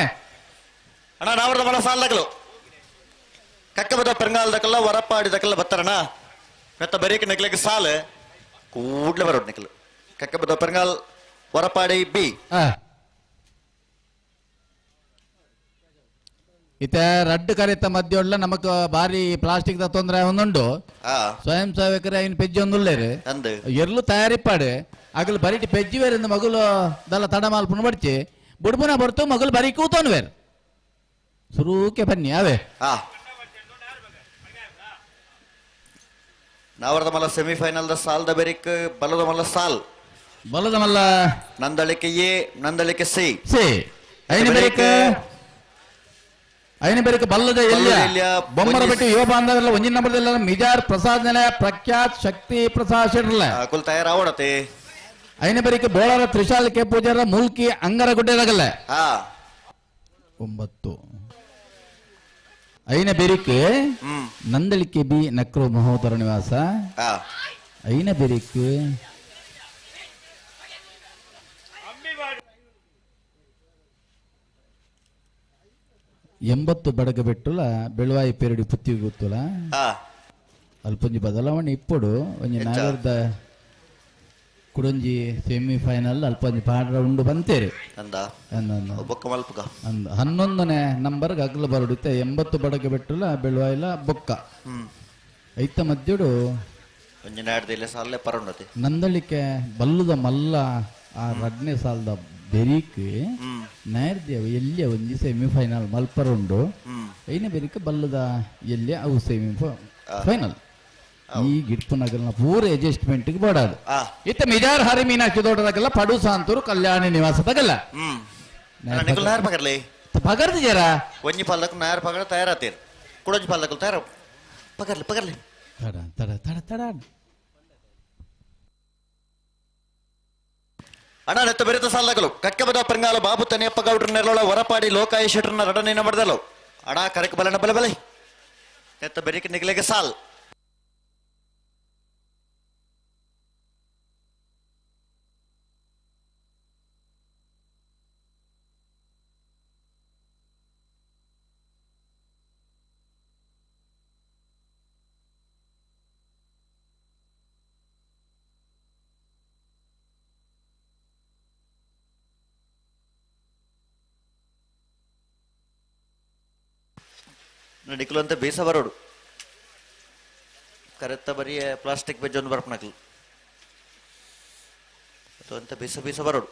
ಅಣ್ಣ ನಾವ್ರದ ಮಲ ಸಾಲದಗಳು ಕಕ್ಕ ಬದ ಪೆರಂಗಾಲ್ದಕ್ಕೆಲ್ಲ ಹೊರಪಾಡಿದಕ್ಕೆಲ್ಲ ಬತ್ತಾರಣ್ಣ ಮೆತ್ತ ಬರೀಕ್ ನೆಕ್ಲೆಗೆ ಸಾಲು ಕೂಡ್ಲೆ ಬರೋದು ನೆಕ್ಲು ಕಕ್ಕ ಬದ ಪೆರಂಗಾಲ್ ಹೊರಪಾಡಿ ಬಿ ಇತ ರಡ್ಡು ಕರೆತ ಮಧ್ಯ ನಮಕ್ ಬಾರಿ ಪ್ಲಾಸ್ಟಿಕ್ ದ ತೊಂದರೆ ಒಂದುಂಡು ಸ್ವಯಂ ಸೇವಕರ ಐನ್ ಪೆಜ್ಜಿ ಒಂದುಳ್ಳೇರು ಎರ್ಲು ತಯಾರಿಪ್ಪಾಡು ಆಗಲು ಬರಿಟಿ ಪೆಜ್ಜಿ ಬೇರೆ ಮಗುಲು ದಲ್ಲ ತಡ ಮಾಲ್ಪುನ ಬಡ್ಚಿ ಬುಡ್ಪುನ ಬರ್ತು ಮಗುಲು ಬರಿ ಕೂತೋನು ಬೇರೆ ಸುರೂಕೆ ಬನ್ನಿ ಅವೇ ನಾವರದ ಮಲ್ಲ ಸೆಮಿಫೈನಲ್ ದ ಸಾಲ್ ದ ಬೆರಿಕ್ ಬಲದ ಮಲ್ಲ ಸಾಲ್ ಬಲದ ಮಲ್ಲ ನಂದಳಿಕೆ ಎ ನಂದಳಿಕೆ ಸಿ ಐನ ಬೆರಕ ಬಲ್ಲದ ಎಲ್ಲಿಯ ಬೊಮ್ಮರ ಬಿಟ್ಟು ಯುವ ಬಾಂಧವೆಲ್ಲ ಒಂಜಿನ ನಂಬರ್ದೆಲ್ಲ ಮಿಜಾರ್ ಪ್ರಸಾದ್ ನೆಲೆ ಪ್ರಖ್ಯಾತ್ ಶಕ್ತಿ ಪ್ರಸಾದ್ ಶೆಟ್ರಲ್ಲ ಕುಲ್ ತಯಾರಾವಡತೆ ಐನ ಬೆರಕ ಬೋಳರ ತ್ರಿಶಾಲ್ ಕೆ ಪೂಜಾರ ಮುಲ್ಕಿ ಅಂಗರ ಗುಡ್ಡೆದಾಗಲ್ಲ 9 ಐನ ಬೆರಿಕೆ ನಂದಳಿಕೆ ಬಿ ನಕ್ರು ಮಹೋದರ ನಿವಾಸ ಐನ ಬೆರಿಕೆ ಎಂಬತ್ತು ಬಡಗ ಬೆಟ್ಟುಲ ಬೆಳವಾಯಿ ಪೇರಡಿ ಪುತ್ತಿ ಗೊತ್ತುಲ ಅಲ್ಪೊಂಜಿ ಬದಲಾವಣೆ ಇಪ್ಪಡು ಒಂಜಿ ನಾಗರದ ಕುಡೊಂಜಿ ಸೆಮಿಫೈನಲ್ ಅಲ್ಪೊಂಜಿ ಪಾಡ್ರ ಉಂಡು ಬಂತೇರಿ 11ನೇ ನಂಬರ್ ಅಗ್ಲ ಬರಡುತ್ತೆ 80 ಬಡಗ ಬೆಟ್ಟುಲ ಬೆಳವಾಯಿಲ ಬೊಕ್ಕ ಐತ ಮದ್ಯುಡು ನಂದಳಿಕೆ ಬಲ್ಲುದ ಮಲ್ಲ ಆ 2ನೇ ಸಾಲದ ಬೆರೀಕ್ ನೈರ್ದೇವ ಎಲ್ಲಿಯ ಒಂಜಿ ಸೆಮಿಫೈನಲ್ ಮಲ್ಪರುಂಡು ಐನ ಬೆರಿಕ ಬಲ್ಲದ ಎಲ್ಲಿಯ ಅವು ಸೆಮಿಫೈನಲ್ ಈ ಗಿಡ್ಪುನಗಲ್ನ ಪೂರ ಅಡ್ಜಸ್ಟ್ಮೆಂಟ್ ಬಡಾದು ಇತ್ತ ಮಿಜಾರ್ ಹರಿ ಮೀನಾಕ್ಷಿ ದೊಡ್ಡದಾಗಲ್ಲ ಪಡುಸಾಂತೂರು ಕಲ್ಯಾಣಿ ನಿವಾಸದಾಗಲ್ಲ ಪಗರ್ದು ಜರ ಒಂಜಿ ಪಾಲಕ್ ನಾಯರ್ ಪಗಡ ತಯಾರಾತೀರ್ ಕುಡಂಜಿ ಪಾಲಕ್ ತಯಾರ ಪಗರ್ಲಿ ಪಗರ್ಲಿ ತಡ ತಡ ತಡ ತಡ ಅಣ್ಣ ನೆತ್ತ ಬೆರೆತ ಸಾಲದಗಳು ಕಕ್ಕೆ ಬದ ಪರಂಗಾಲ ಬಾಬು ತನಿಯಪ್ಪ ಗೌಡ್ರ ನೆರಳೊಳ ಹೊರಪಾಡಿ ಲೋಕಾಯ ಶೆಟ್ರನ 2ನೇ ನಂಬರ್ದಲ್ಲೋ ಅಡ ಕರೆಕ್ ಬಲನ ಬಲೆ ಬಲೆ ನೆತ್ತ ಬೆರಿಕೆ ನಿಗಲೆಗೆ ಸಾಲ್ ನಡಿಕಲು ಅಂತ ಬೇಸ ಬರೋಡು ಕರೆತ್ತ ಬರೀ ಪ್ಲಾಸ್ಟಿಕ್ ಬೆಜ್ಜೊಂದು ಬರ್ಪನಕ್ಲು ಅದು ಅಂತ ಬೇಸ ಬೇಸ ಬರೋಡು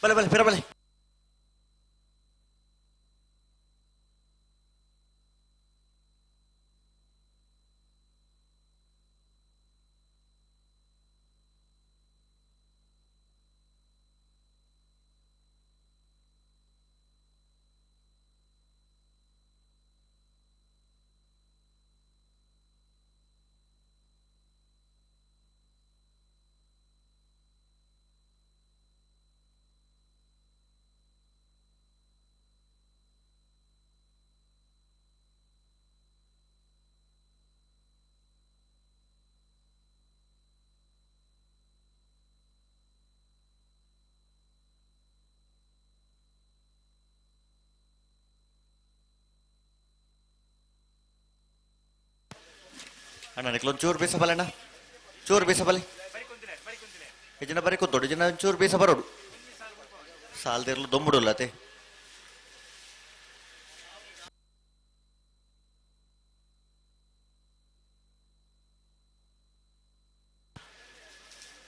ಬಲೆ ಬಲೆ ಫಿರ ಬಲೆ ಅಣ್ಣ ನಿಕ್ಲೊಂಚೂರು ಬೀಸ ಬಲೆ ಅಣ್ಣ ಚೂರು ಬೀಸ ಬಲೆ ಜನ ಬರೀ ಕೂತೋಡು ಜನ ಚೂರು ಬೀಸ ಬರೋಡು ಸಾಲ್ದಿರ್ಲು ದೊಂಬಿಡುಲ್ಲತೆ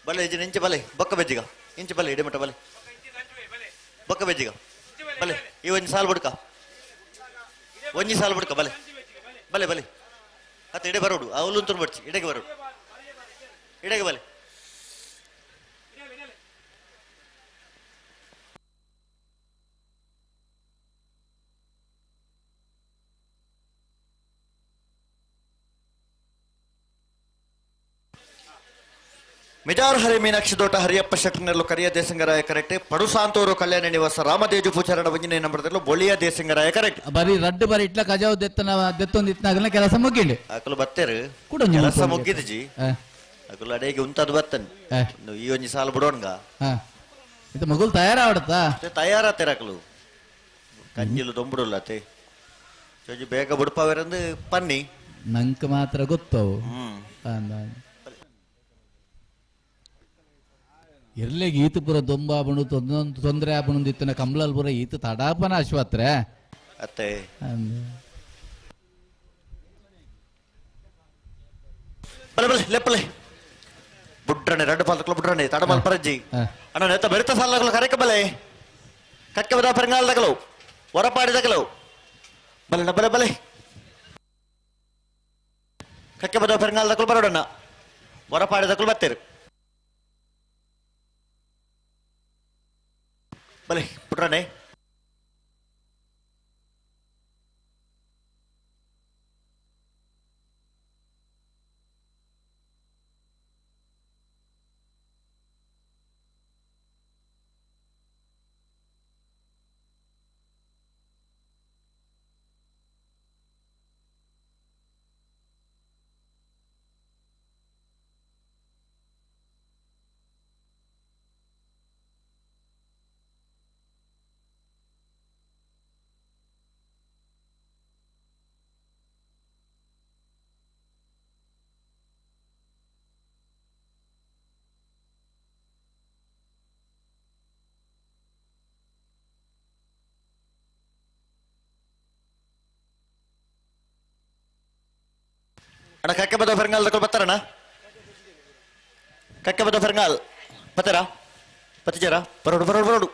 ಬಲೆ ಇಜಿನ ಇಂಚೆ ಬಲೆ ಬೊಕ್ಕ ಬೆಜ್ಜಿಗ ಇಂಚೆ ಬಲೆ ಇಡಮಟ ಬಲೆ ಬೊಕ್ಕ ಬೆಜ್ಜಿಗ ಬಲೆ ಈ ಒಂಜಿ ಸಾಲು ಬಿಡ್ಕ ಒಂಜಿ ಸಾಲು ಬಿಡ್ಕ ಬಲೆ ಬಲೆ ಬಲೆ ಅತ್ತ ಇಡೆ ಬರೋಡು ಅವಲು ಅಂತ ಬಡ್ಚಿ ಇಡೆಗೆ ಬರೋಡು ಇಡೆಗೆ ಬಲೆ ಮಿಜಾರ್ ಹರಿ ಮೀನಾಕ್ಷಿ ದೋಟ ಹರಿಯಪ್ಪ ಶೆಟ್ಟರ್ನೆರಲು ಕರಿಯ ದೇಸಂಗರಾಯ ಕರೆಕ್ಟ್ ಪಡುಸಾಂತೂರು ಕಲ್ಯಾಣ ನಿವಾಸ ರಾಮದೇಜು ಪೂಚಾರಣ ವಂಜನೆ ನಂಬರ್ದಲ್ಲೂ ಬೊಳಿಯ ದೇಸಂಗರಾಯ ಕರೆಕ್ಟ್ ಬರೀ ರಡ್ಡು ಬರೀ ಇಟ್ಲ ಕಜಾವ್ ದೆತ್ತೊಂದು ಇತ್ನಾಗಲ್ಲ ಕೆಲಸ ಮುಗಿಂಡು ಅಕಲು ಬತ್ತೇರು ಕೂಡ ಕೆಲಸ ಮುಗಿದಿಜಿ ಅಕಲು ಅಡೆಗೆ ಉಂತದು ಬತ್ತನ್ ಈ ಒಂಜಿ ಸಾಲು ಬಿಡೋಣ್ಗ ಇದು ಮಗುಲ್ ತಯಾರಾವಡತ್ತಾ ತಯಾರಾತೇರ ಅಕಲು ಕಂಜಿಲು ದೊಂಬಿಡುಲ್ಲತೆ ಚೋಜಿ ಬೇಗ ಬಿಡ್ಪಾವೇರಂದು ಪನ್ನಿ ನಂಗೆ ಮಾತ್ರ ಗೊತ್ತವು ಇರ್ಲಿಗೆ ಈತ ಪುರ ದೊಂಬ ಬಣು ತೊಂದರೆ ಆಪಣು ಇತ್ತನ ಕಂಬ್ಲಲ್ ಪುರ ಈತ ತಡಾಪನ ಅಶ್ವತ್ರೆ ಅತ್ತೆ ಬಲೆ ಬಲೆ ಲೆಪ್ಪಲೆ ಬುಡ್ರನೆ ಎರಡು ಪಾಲಕಲು ಬುಡ್ರನೆ ತಡಮಲ್ ಪರಜ್ಜಿ ಅಣ್ಣ ನೆತ್ತ ಬೆರೆತ ಸಾಲಗಳು ಕರೆಕ ಬಲೆ ಕಕ್ಕೆ ಬದ ಪರಂಗಾಲದಗಳು ಹೊರಪಾಡಿದಗಳು ಬಲೆ ಬಲೆ ಬಲೆ ಕಕ್ಕೆ ಬದ ಪರಂಗಾಲದಗಳು ಬರೋಡಣ್ಣ ಹೊರಪಾಡಿದಗಳು ಬತ್ತೇರು ಬಲೆ ಬಿಟ್ರನೆ ಅಣ್ಣ ಕಕ್ಕೆ ಬದ ಫೆರಂಗಾಲ್ ತಗೊಳ್ ಬತ್ತಾರಣ್ಣ ಕಕ್ಕೆ ಬದ ಫೆರಂಗಾಲ್ ಬತ್ತಾರ ಪತಿಜರ ಬರೋಡು ಬರೋಡು ಬರೋಡು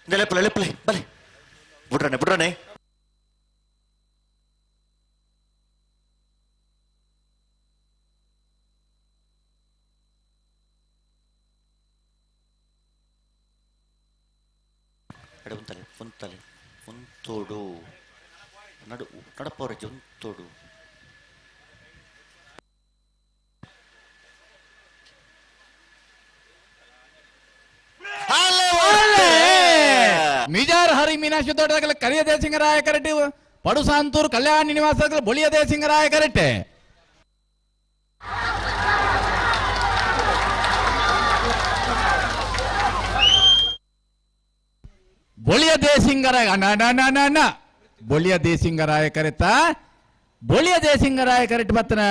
ಲೆಪ್ಪಲೆ ಲೆಪ್ಪಲೆ ಬಲೆ ಬಿಡ್ರನೆ ಬಿಡ್ರನೆ ఉంతలే ఉంతలే ఉంతోడు నడు నడపోరజు ఉంతోడు ಮಿಜಾರ್ ಹರಿ ಮೀನಾಕ್ಷಿ ತೋಟದಾಗಲ ಕರಿಯ ದೇಸಿಂಗರಾಯ ಕರೆಕ್ಟ್ ಪಡುಸಾಂತೂರು ಕಲ್ಯಾಣ ನಿವಾಸದಾಗಲ ಬೊಳಿಯ ದೇಸಿಂಗರಾಯ ಕರೆಕ್ಟ್ ಬೊಳಿಯ ದೇಸಿಂಗರಾಯ ಅಣ್ಣ ಬೊಳಿಯ ದೇಸಿಂಗರಾಯ ಕರೆತ ಬೊಳಿಯ ದೇಸಿಂಗರಾಯ ಕರೆಕ್ಟ್ ಬತ್ತನ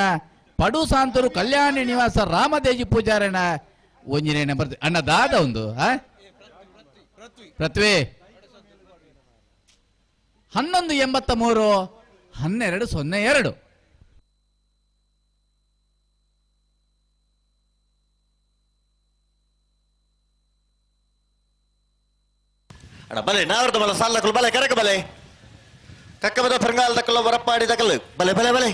ಪಡುಸಾಂತೂರು ಕಲ್ಯಾಣ ನಿವಾಸ ರಾಮದೇಜಿ ಪೂಜಾರಣ ಒಂಜಿನೇ ನಂಬರ್ ಅಣ್ಣ ದಾದ ಒಂದು ಪೃಥ್ವಿ 1183 1202. ಅಣ್ಣ ಬಲೆ ನಾವರ್ದ ಬಲ ಸಾಲ ದಕ್ಕಲು ಬಲೆ ಕರೆಕ ಬಲೆ ಕಕ್ಕಬದ ಪರಂಗಾಲ್ ದಕ್ಕಲು ವರಪ್ಪಾಡಿ ದಕ್ಕಲು ಬಲೆ ಬಲೆ ಬಲೆ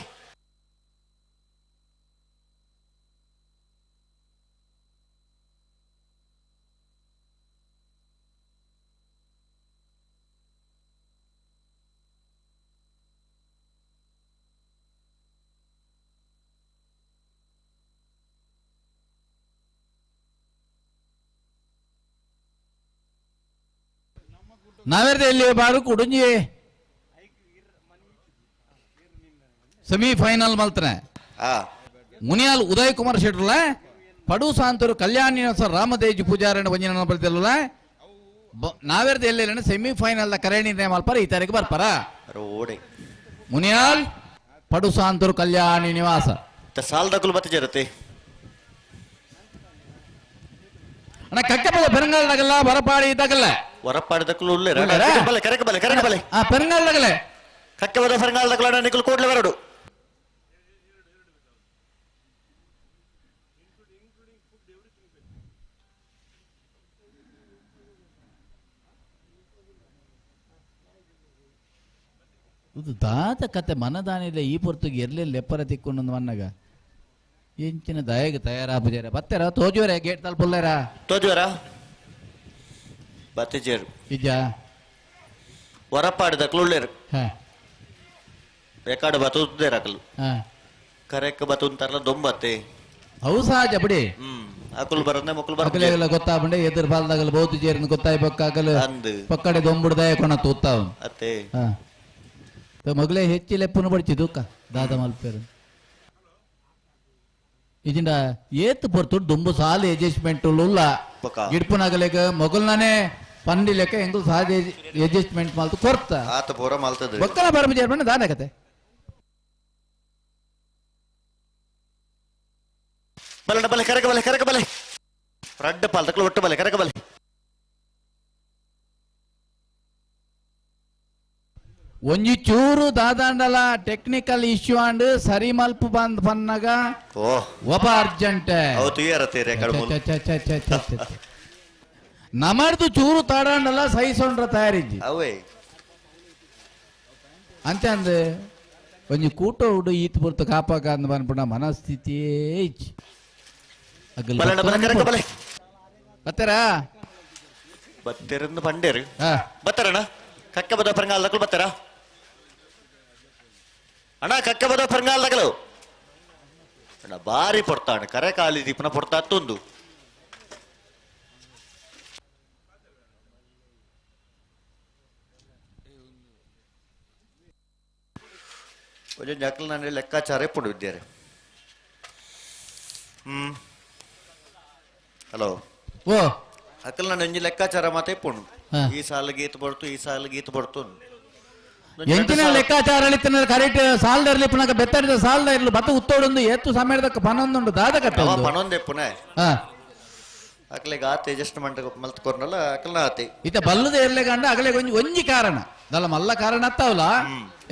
ನಾವೆರ್ದಲ್ಲಿ ಬಾರು ಕುಡುಂಜಿ ಸೆಮಿಫೈನಲ್ ಮಲ್ತನೆ ಮುನಿಯಾಲ್ ಉದಯ್ ಕುಮಾರ್ ಶೆಟ್ರಲ ಪಡು ಸಾಂತೂರು ಕಲ್ಯಾಣಿ ರಾಮದೇಜಿ ಪೂಜಾರಣ್ಣ ವಂಜನ ಬರ್ತಿಲ್ಲ ನಾವೆರ್ದ ಎಲ್ಲೇನ ಸೆಮಿಫೈನಲ್ ಕರೆಣಿ ಮಲ್ಪಾರ ಈ ತಾರೀಕು ಬರ್ಪಾರ ಮುನಿಯಾಲ್ ಪಡು ಸಾಂತೂರು ಕಲ್ಯಾಣಿ ನಿವಾಸ ಸಾಲದಕ್ಕಲು ಮತ್ತೆ ಜರತೆ ಅಣ್ಣ ಕಕ್ಕಪದ ಪೆರಂಗಾಲ್ದಾಗಲ್ಲ ಬರಪಾಡಿ ಇದ್ದಾಗಲ್ಲ ಹೊರಪಾಡಿದಕ್ಕಲು ಬಲೆ ಕರೆಕ ಬಲೆ ಕರೆಕ ಬಲೆ ಪೆರಂಗಾಲ್ದಾಗಲೆ ಕಕ್ಕಬದ ಪರಂಗಾಲ್ದಕ್ಕಲ ನಿಕಲು ಕೂಡ್ಲೆ ಬರಡು ಇದು ದಾತ ಕತೆ ಮನದಾನಿಲ್ಲ ಈ ಪೊರ್ತುಗೆ ಎರ್ಲೆಲ್ಲಿ ಲೆಪ್ಪರ ತಿಕ್ಕೊಂಡು ಮನ್ನಗ ಎಂಚಿನ ದಯಗೆ ತಯಾರಾಪುಜಾರ ಬತ್ತಾರ ತೋಜುವರ ಗೇಟ್ ತಲುಪುಲ್ಲಾರ ತೋಜುವರ ಬತ್ತಿಜೇರು ಇಜ್ಜ ಹೊರಪಾಡಿದಕ್ಕಲು ಉಳ್ಳೇರು ಬೇಕಾಡು ಬತ್ತುದೇ ರಕಲು ಕರೆಕ್ ಬತ್ತುಂತಾರಲ್ಲ ದೊಂಬತ್ತೆ ಅವು ಸಹಜ ಬಿಡಿ ಅಕುಲ್ ಬರದೆ ಮಕ್ಕಳು ಮಕ್ಕಳಿಗೆಲ್ಲ ಗೊತ್ತಾಗ್ಬಂಡೆ ಎದುರು ಬಾಲ್ದಾಗಲ್ಲ ಬಹುದು ಜೇರಿನ ಗೊತ್ತಾಯ್ ಬಕ್ಕಾಗಲ್ಲ ಪಕ್ಕಡೆ ದೊಂಬುಡ್ದಾಯ ಕೊಣ ತೂತ್ತಾವ ಅತ್ತೆ ಮಗಳೇ ಹೆಚ್ಚಿ ಲೆಪ್ಪನು ಬಡ್ಚಿ ದೂಕ ದಾದ ಮಲ್ಪೇರು ಇದಿಂದ ಏತ್ ಪೊರ್ತು ದುಂಬು ಸಾಲ ಅಡ್ಜಸ್ಟ್ಮೆಂಟ್ ಉಲ್ಲ ಗಿಡ್ಪುನಾಗಲೇಗ ಮೊಗಲ್ನಾನೇ ಪಂಡಿ ಲೆಕ್ಕ ಹೆಂಗು ಸಹಜ ಅಡ್ಜಸ್ಟ್ಮೆಂಟ್ ಮಾಲ್ತು ಕೊರ್ತ ಆತ ಪೂರ ಮಾಲ್ತದೆ ಒಕ್ಕಲ ಬರಬಜಾರ್ ಬಣ್ಣ ದಾನ ಕತೆ ಬಲೆ ಬಲೆ ಕರೆಕ ಬಲೆ ಕರೆಕ ಬಲೆ ರಡ್ಡ ಪಾಲ್ತಕ್ಕಲು ಒಟ್ಟು ಬಲೆ ಕರೆಕ ಬಲೆ ಒಂಜಿ ಚೂರು ದಾದಾಂಡಲ ಟೆಕ್ನಿಕಲ್ ಇಶ್ಯೂ ಅಂಡ್ ಸರಿ ಮಲ್ಪು ಬಂದ್ ಪನ್ನಗ ಒಬ್ಬ ಅರ್ಜೆಂಟ್ ನಮರ್ದು ಚೂರು ತಾಡಾಂಡಲ ಸಹಿಸೊಂಡ್ರ ತಯಾರಿಜ್ಜಿ ಅವೇ ಅಂತ ಅಂದ್ ಒಂಜಿ ಕೂಟ ಉಡು ಈತ್ ಬರ್ತು ಕಾಪಾಕ ಅಂದ್ ಬಂದ್ಬಿಡ ಮನಸ್ಥಿತಿಯೇ ಇಚ್ಚಿ ಬತ್ತಾರ ಬತ್ತೇರಂದು ಬಂಡೇರು ಬತ್ತಾರಣ್ಣ ಕಕ್ಕ ಬದ ಪರಂಗಾಲ್ದಕ್ಕಲು ಬತ್ತಾರ ಅಣ್ಣ ಕಕ್ಕ ಬದ ಪರಂಗಾಲ್ದಕ್ಕಲು ಅಣ್ಣ ಬಾರಿ ಪೊಡ್ತಾಣ ಕರೆ ಕಾಲಿ ದೀಪನ ಪೊಡ್ತಾ ತುಂದು ಒಂಜೊಂದು ಅಕ್ಕಲು ನಾನು ಲೆಕ್ಕಾಚಾರ ಪುಡು ವಿದ್ಯಾರೆ ಹಲೋ ಓ ಅಕ್ಕಲ್ ನಾನು ಒಂಜಿ ಲೆಕ್ಕಾಚಾರ ಮಾತೆ ಪುಣು ಈ ಸಾಲ ಗೀತ್ ಬರ್ತು ಈ ಸಾಲ ಗೀತ್ ಬರ್ತು ಎಂಚಿನ ಲೆಕ್ಕಾಚಾರ ಕರೆಕ್ಟ್ ಸಾಲದ ಇರ್ಲಿ ಪುನಃ ಬೆತ್ತರಿದ ಸಾಲದ ಇರ್ಲಿ ಬತ್ತ ಉತ್ತೋಡೊಂದು ಎತ್ತು ಸಮಯದಕ್ಕೆ ಪನೊಂದುಂಡು ದಾದ ಕಟ್ಟ ಪನೊಂದೆ ಪುನಃ ಅಕ್ಲೆಗೆ ಆತೆ ಅಡ್ಜಸ್ಟ್ಮೆಂಟ್ ಮಲ್ತ್ಕೊರ್ನಲ್ಲ ಅಕ್ಕಲ್ನ ಆತೆ ಇತ ಬಲ್ಲದ ಇರ್ಲೆ ಗಂಡ ಅಗಲೆ ಒಂಜಿ ಕಾರಣ ದಲ್ಲ ಮಲ್ಲ ಕಾರಣ ಅತ್ತಾವಲ್ಲ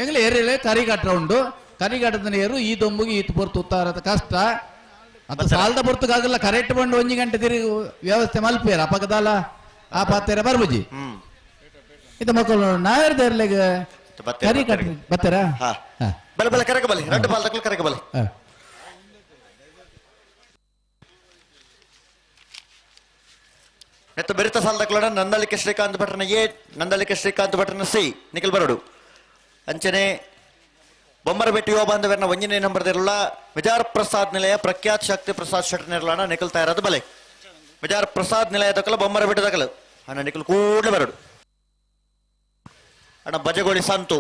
ಎಂಗ್ಲೆ ಏರಿಯಲೆ ಕರಿಗಟ್ಟ ಉಂಡು ಕರಿಗಟ್ಟದ ಏರು ಈ ದೊಂಬುಗೆ ಈತ್ ಬರ್ತು ಉತ್ತಾರದ ಕಷ್ಟ ಅಂತ ಸಾಲದ ಬರ್ತಾಗಲ್ಲ ಕರೆಕ್ಟ್ ಬಂದು ಒಂಜಿ ಗಂಟೆ ತಿರುಗಿ ವ್ಯವಸ್ಥೆ ಮಲ್ಪೇರ ಅಪಕದಲ್ಲ ಆ ಪಾತೆರ ಬರ್ಬುಜಿ ಇತ ಮಕ್ಕಳು ನಾವೆರ್ದ ಇರ್ಲೆಗ ಕರಿ ಕಟ್ಟಿ ಬತ್ತಾರ ಬಲೆ ಬಲೆ ಕರೆಕ ಬಲೆ ಎರಡು ಬಾಲ್ ತಕ್ಕಲು ಕರೆಕ ಬಲೆ ನೆತ್ತ ಬೆರಿತ ಸಾಲ ತಕ್ಕಲೋಣ ನಂದಳಿಕೆ ಶ್ರೀಕಾಂತ್ ಭಟ್ರನ ಎ ನಂದಳಿಕೆ ಶ್ರೀಕಾಂತ್ ಭಟ್ರನ ಸಿ ನಿಖಿಲ್ ಬರಡು ಅಂಚನೆ ಬೊಮ್ಮರಬೆಟ್ಟಿ ಯುವ ಬಾಂಧವರನ್ನ ಒಂಜನೇ ನಂಬರ್ದಿರಲ್ಲ ವಿಜಾರ್ ಪ್ರಸಾದ್ ನಿಲಯ ಪ್ರಖ್ಯಾತ್ ಶಕ್ತಿ ಪ್ರಸಾದ್ ಶೆಟ್ಟಿ ನಿರ್ಲಾಣ ನಿಖಿಲ್ ತಯಾರಾದ ಬಲೆ ವಿಜಾರ್ ಪ್ರಸಾದ್ ನಿಲಯ ತಕ್ಕಲ ಬೊಮ್ಮರಬೆಟ್ಟಿ ತಕ್ಕಲ ಅಣ್ಣ ನಿಖಿಲ್ ಕೂಡಲೇ ಬರಡು ಅಣ್ಣ ಬಜಗೋಳಿ ಸಂತು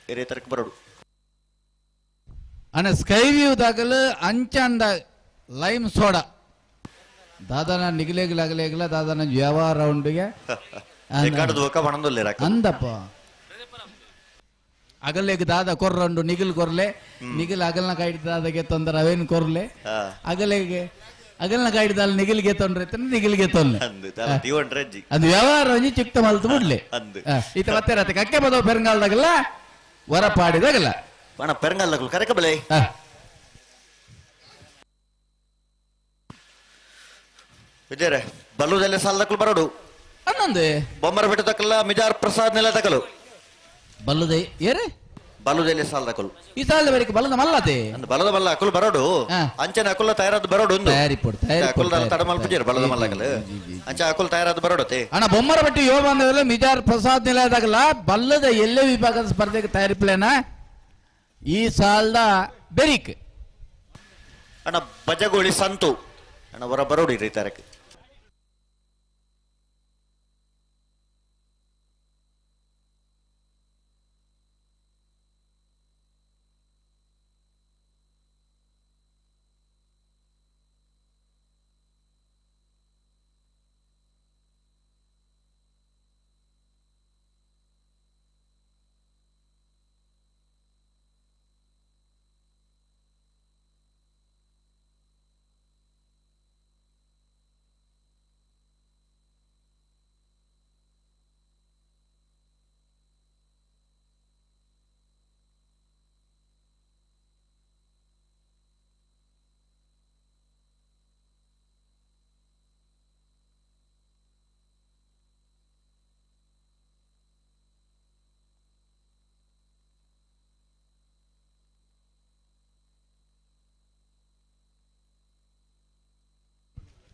ಹಿರಿಯ ತರಕ್ಕೆ ಬರಡು ಅಣ್ಣ ಸ್ಕೈ ವ್ಯೂ ದಾಗಲ ಅಂಚಂದ ಲೈಮ್ ಸೋಡಾ ದಾದಾನ ನಿಗಲೇಗ್ಲಾಗಲೇಗ್ಲ ದಾದಾನ ವ್ಯವಹಾರ ರೌಂಡ್ಗೆ ಅಂದಪ್ಪ ಅಗಲ್ಲೆಗ್ ದಾದ ಕೊರ್ರಂಡು ನಿಗಿಲ್ ಕೊರ್ಲೆ ನಿಗಿಲ್ ಅಗಲ್ನ ಕೈಟ್ ದಾದಗೆ ತೊಂದರೆ ಅವೇನು ಕೊರ್ಲೆ ಅಗಲೆಗೆ ಅಗಲ್ನ ಕಾಯ್ದಾಲ್ ನಿಗಿಲ್ಗೆ ತೊಂದ್ರೆ ನಿಗಿಲ್ಗೆ ತೊಂದ್ರೆ ಅಂದು ದಾಲ ತೀವಣ್ಣ ಅಜ್ಜಿ ಅದು ವ್ಯವಹಾರ ಒಂಜಿ ಚಿಕ್ಕ ಮಲ್ತು ಬಿಡ್ಲಿ ಅಂದು ಈತ ಮತ್ತೆ ರತ್ತೆ ಕಕ್ಕೆ ಬದೋ ಪೆರಂಗಾಲ್ದಾಗಲ್ಲ ಹೊರಪಾಡಿದಾಗಲ್ಲ ಪಣ ಪೆರಂಗಾಲ್ದಾಗಲು ಕರೆಕ ಬಲೆ ವಿಜಯರೇ ಬಲ್ಲುದಲ್ಲೇ ಸಾಲದಕ್ಕಲು ಬರೋಡು ಅನ್ನೊಂದು ಬೊಮ್ಮರ ಬೆಟ್ಟದಕ್ಕಲ್ಲ ಮಿಜಾರ್ ಪ್ರಸಾದ್ ನೆಲ ತಕಲು ಬಲ್ಲುದೆ ಏರೆ ಬಲ್ಲುದಲ್ಲೇ ಸಾಲದಕ್ಕಲು ಈ ಸಾಲದ ಬೇರೆ ಬಲ್ಲದ ಮಲ್ಲತೆ ಅಂದ್ ಬಲದ ಮಲ್ಲ ಅಕುಲ್ ಬರೋಡು ಅಂಚನೆ ಅಕುಲ ತಯಾರಾದ ಬರೋಡು ಒಂದು ಅಕುಲ್ ತಡ ಮಲ್ಪಿಜರ್ ಬಲದ ಮಲ್ಲಕಲು ಅಂಚೆ ಅಕುಲ್ ತಯಾರಾದ ಬರೋಡತೆ ಅಣ್ಣ ಬೊಮ್ಮರ ಬೆಟ್ಟಿ ಯೋ ಬಂದವಲ್ಲ ಮಿಜಾರ್ ಪ್ರಸಾದ್ ನಿಲಯದಾಗಲ್ಲ ಬಲ್ಲದ ಎಲ್ಲೇ ವಿಭಾಗದ ಸ್ಪರ್ಧೆಗೆ ತಯಾರಿಪ್ಲೇನ ಈ ಸಾಲದ ಬೆರಿಕ್ ಅಣ್ಣ ಬಜಗೋಳಿ ಸಂತು ಅಣ್ಣ ಹೊರ ಬರೋಡಿ ರೀ ತಾರಕ್ಕೆ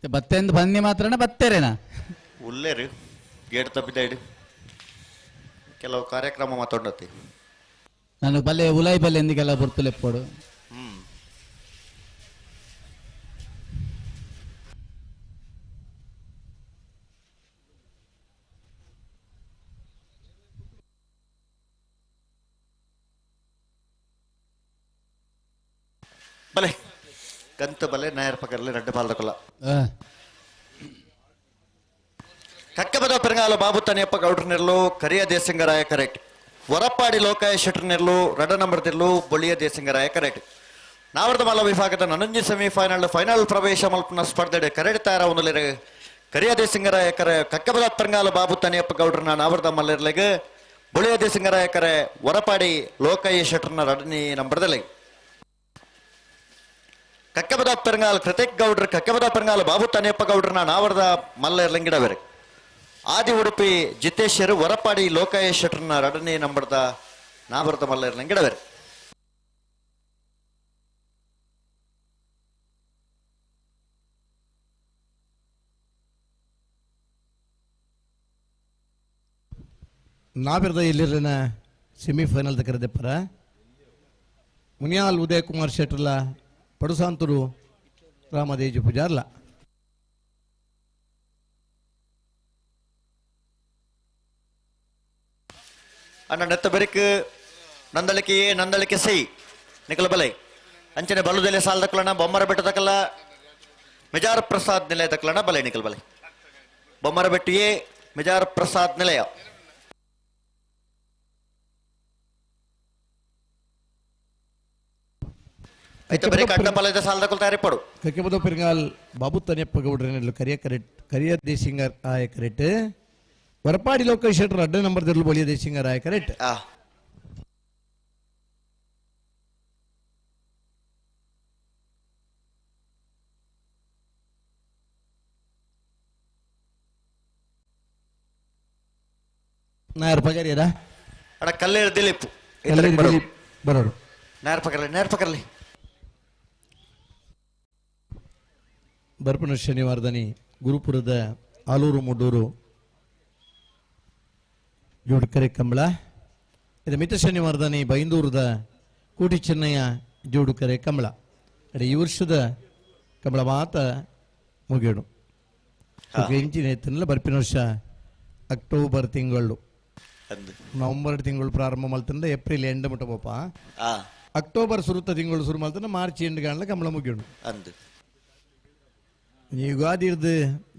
ಬತ್ತೆಂದು ಬನ್ನಿ ಮಾತ್ರನ ಬತ್ತೇರೇನಾ ಉಲ್ಲೇರಿ ಗೇಟ್ ತಪ್ಪಿದ ಇಡಿ ಕೆಲವು ಕಾರ್ಯಕ್ರಮ ಮಾತಾಡತಿ ನಾನು ಬಲ್ಲೆ ಉಲಾಯಿ ಬಲ್ಲೆ ಎಂದಿಗೆಲ್ಲ ಬರ್ತಲೆಪ್ಪೋಡು ಬಲೆ ಕಂತ ಬಲೆ ನಾಯರ್ ಪಕ್ಕದಲ್ಲಿ ರೆಡ್ಡ ಪಾಲ್ದಕೊಲ್ಲ ಕಕ್ಕೆ ಬದ ಪೆರಂಗಾಲ ಬಾಬು ತನಿಯಪ್ಪ ಗೌಡ್ರನಿರ್ಲು ಕರಿಯ ದೇಸಿಂಗರಾಯ ಕರೆಕ್ಟ್ ಹೊರಪಾಡಿ ಲೋಕಾಯ ಶೆಟ್ರನಿರ್ಲು ರಡ ನಂಬರ್ದಿರ್ಲು ಬೊಳಿಯ ದೇಸಿಂಗರಾಯ ಕರೆಕ್ಟ್ ನಾವರ್ದ ಮಲ್ಲ ವಿಭಾಗದ ನನಂಜಿ ಸೆಮಿಫೈನಲ್ ಫೈನಲ್ ಪ್ರವೇಶ ಮಲ್ಪನ ಸ್ಪರ್ಧೆ ಕರೆಡ್ ತಯಾರ ಒಂದಲಿರ ಕರಿಯ ದೇಸಿಂಗರಾಯ ಕರೆ ಕಕ್ಕೆ ಬದ ಪೆರಂಗಾಲ ಬಾಬು ತನಿಯಪ್ಪ ಗೌಡ್ರನ ನಾವರ್ದ ಮಲ್ಲಿರ್ಲೆಗೆ ಬೊಳಿಯ ದೇಸಿಂಗರಾಯ ಕರೆ ಹೊರಪಾಡಿ ಲೋಕಾಯ ಶೆಟ್ರನ ರಡನಿ ನಂಬರ್ದಲ್ಲಿ ಕಕ್ಕಬದ ಪೆರಂಗಾಲ್ ಕೃತಿಕ್ ಗೌಡ್ರ ಕಕ್ಕಬದ ಪೆರಂಗಾಲ್ ಬಾಬು ತನಿಯಪ್ಪ ಗೌಡ್ರನ ನಾವರ್ದ ಮಲ್ಲ ಇರ್ಲಂಗಿಡ ಬೇರೆ ಆದಿ ಉಡುಪಿ ಜಿತೇಶ್ವರ್ ಹೊರಪಾಡಿ ಲೋಕಾಯ ಶೆಟ್ರನ ರಡನೆ ನಂಬರ್ದ ನಾವರ್ದ ಮಲ್ಲ ಇರ್ಲಂಗಿಡ ಬೇರೆ ನಾವಿರ್ದ ಇಲ್ಲಿರನ ಸೆಮಿಫೈನಲ್ ಕರೆದಪ್ಪರ ಮುನಿಯಾಲ್ ಉದಯ್ ಕುಮಾರ್ ಶೆಟ್ರಲ್ಲ ಪಡುಸಾಂತೂರು ರಾಮದೇಜಿ ಪೂಜಾರ್ಲ ಅಣ್ಣ ನೆತ್ತ ಬೆರಿಕ್ ನಂದಳಿಕೆ ಸೈ ನಿಕಲ ಬಲೈ ಅಂಚನೆ ಬಲ್ಲುದೆಲೆ ಸಾಲ ತಕ್ಕಲಣ ಬೊಮ್ಮರ ಬೆಟ್ಟ ತಕ್ಕಲ್ಲ ಮಿಜಾರ್ ಪ್ರಸಾದ್ ನಿಲಯ ತಕ್ಕಲಣ ಬಲೈ ನಿಕಲ್ ಬಲೈ ಬೊಮ್ಮರ ಬೆಟ್ಟಿಯೇ ಮಿಜಾರ್ ಪ್ರಸಾದ್ ನಿಲಯ ಕಟ್ಟಬಲದ ಸಾಲ ತಗೊಳ್ತಾ ತಯಾರಿ ಪಡು ಕಕ್ಕೆಬದ ಪೆರಂಗಾಲ್ ಬಾಬು ತನಿಯಪ್ಪ ಗೌಡ್ರನೆಲ್ಲ ಕರಿಯ ದೇಸಿಂಗರ್ ಆಯ ಕರೆಕ್ಟ್ ಹೊರಪಾಡಿ ಲೋಕ ಶೆಟ್ರ ಅಡ್ಡ ನಂಬರ್ ದಿರ್ಲು ಬಳಿಯ ದೇಸಿಂಗರ್ ಆಯ ಕರೆಕ್ಟ್ ನಾಯರ್ ಪಗಾರಿಯದ ಅಣ್ಣ ಕಲ್ಲೇರು ದಿಲೀಪ್ ಬರೋರು ನೇರ ಪಕರ್ಲಿ ಬರ್ಪಣ ಶನಿವಾರದನಿ ಗುರುಪುರದ ಆಲೂರು ಮುಡೂರು ಜೋಡುಕರೆ ಕಂಬಳ ಇದು ಮಿತ ಶನಿವಾರದನಿ ಬೈಂದೂರದ ಕೋಟಿ ಚೆನ್ನಯ್ಯ ಜೋಡುಕರೆ ಕಂಬಳ ಈ ವರ್ಷದ ಕಂಬಳ ಮಾತ ಮುಗಿಯೋಡು ಇಂಚಿನ ಎತ್ತನಲ್ಲ ಬರ್ಪಿನ ವರ್ಷ ಅಕ್ಟೋಬರ್ ತಿಂಗಳು ನವೆಂಬರ್ ತಿಂಗಳು ಪ್ರಾರಂಭ ಮಲ್ತಂದ್ರೆ ಏಪ್ರಿಲ್ ಎಂಡ್ ಮುಟ್ಟ ಪಾಪ ಅಕ್ಟೋಬರ್ ಸುರುತ್ತ ತಿಂಗಳು ಶುರು ಮಲ್ತಂದ್ರೆ ಮಾರ್ಚ್ ಎಂಡ್ ಕಾಣಲ ಕಂಬಳ ಮುಗಿಯೋಡು ಅಂದು ಯುಗಾದಿ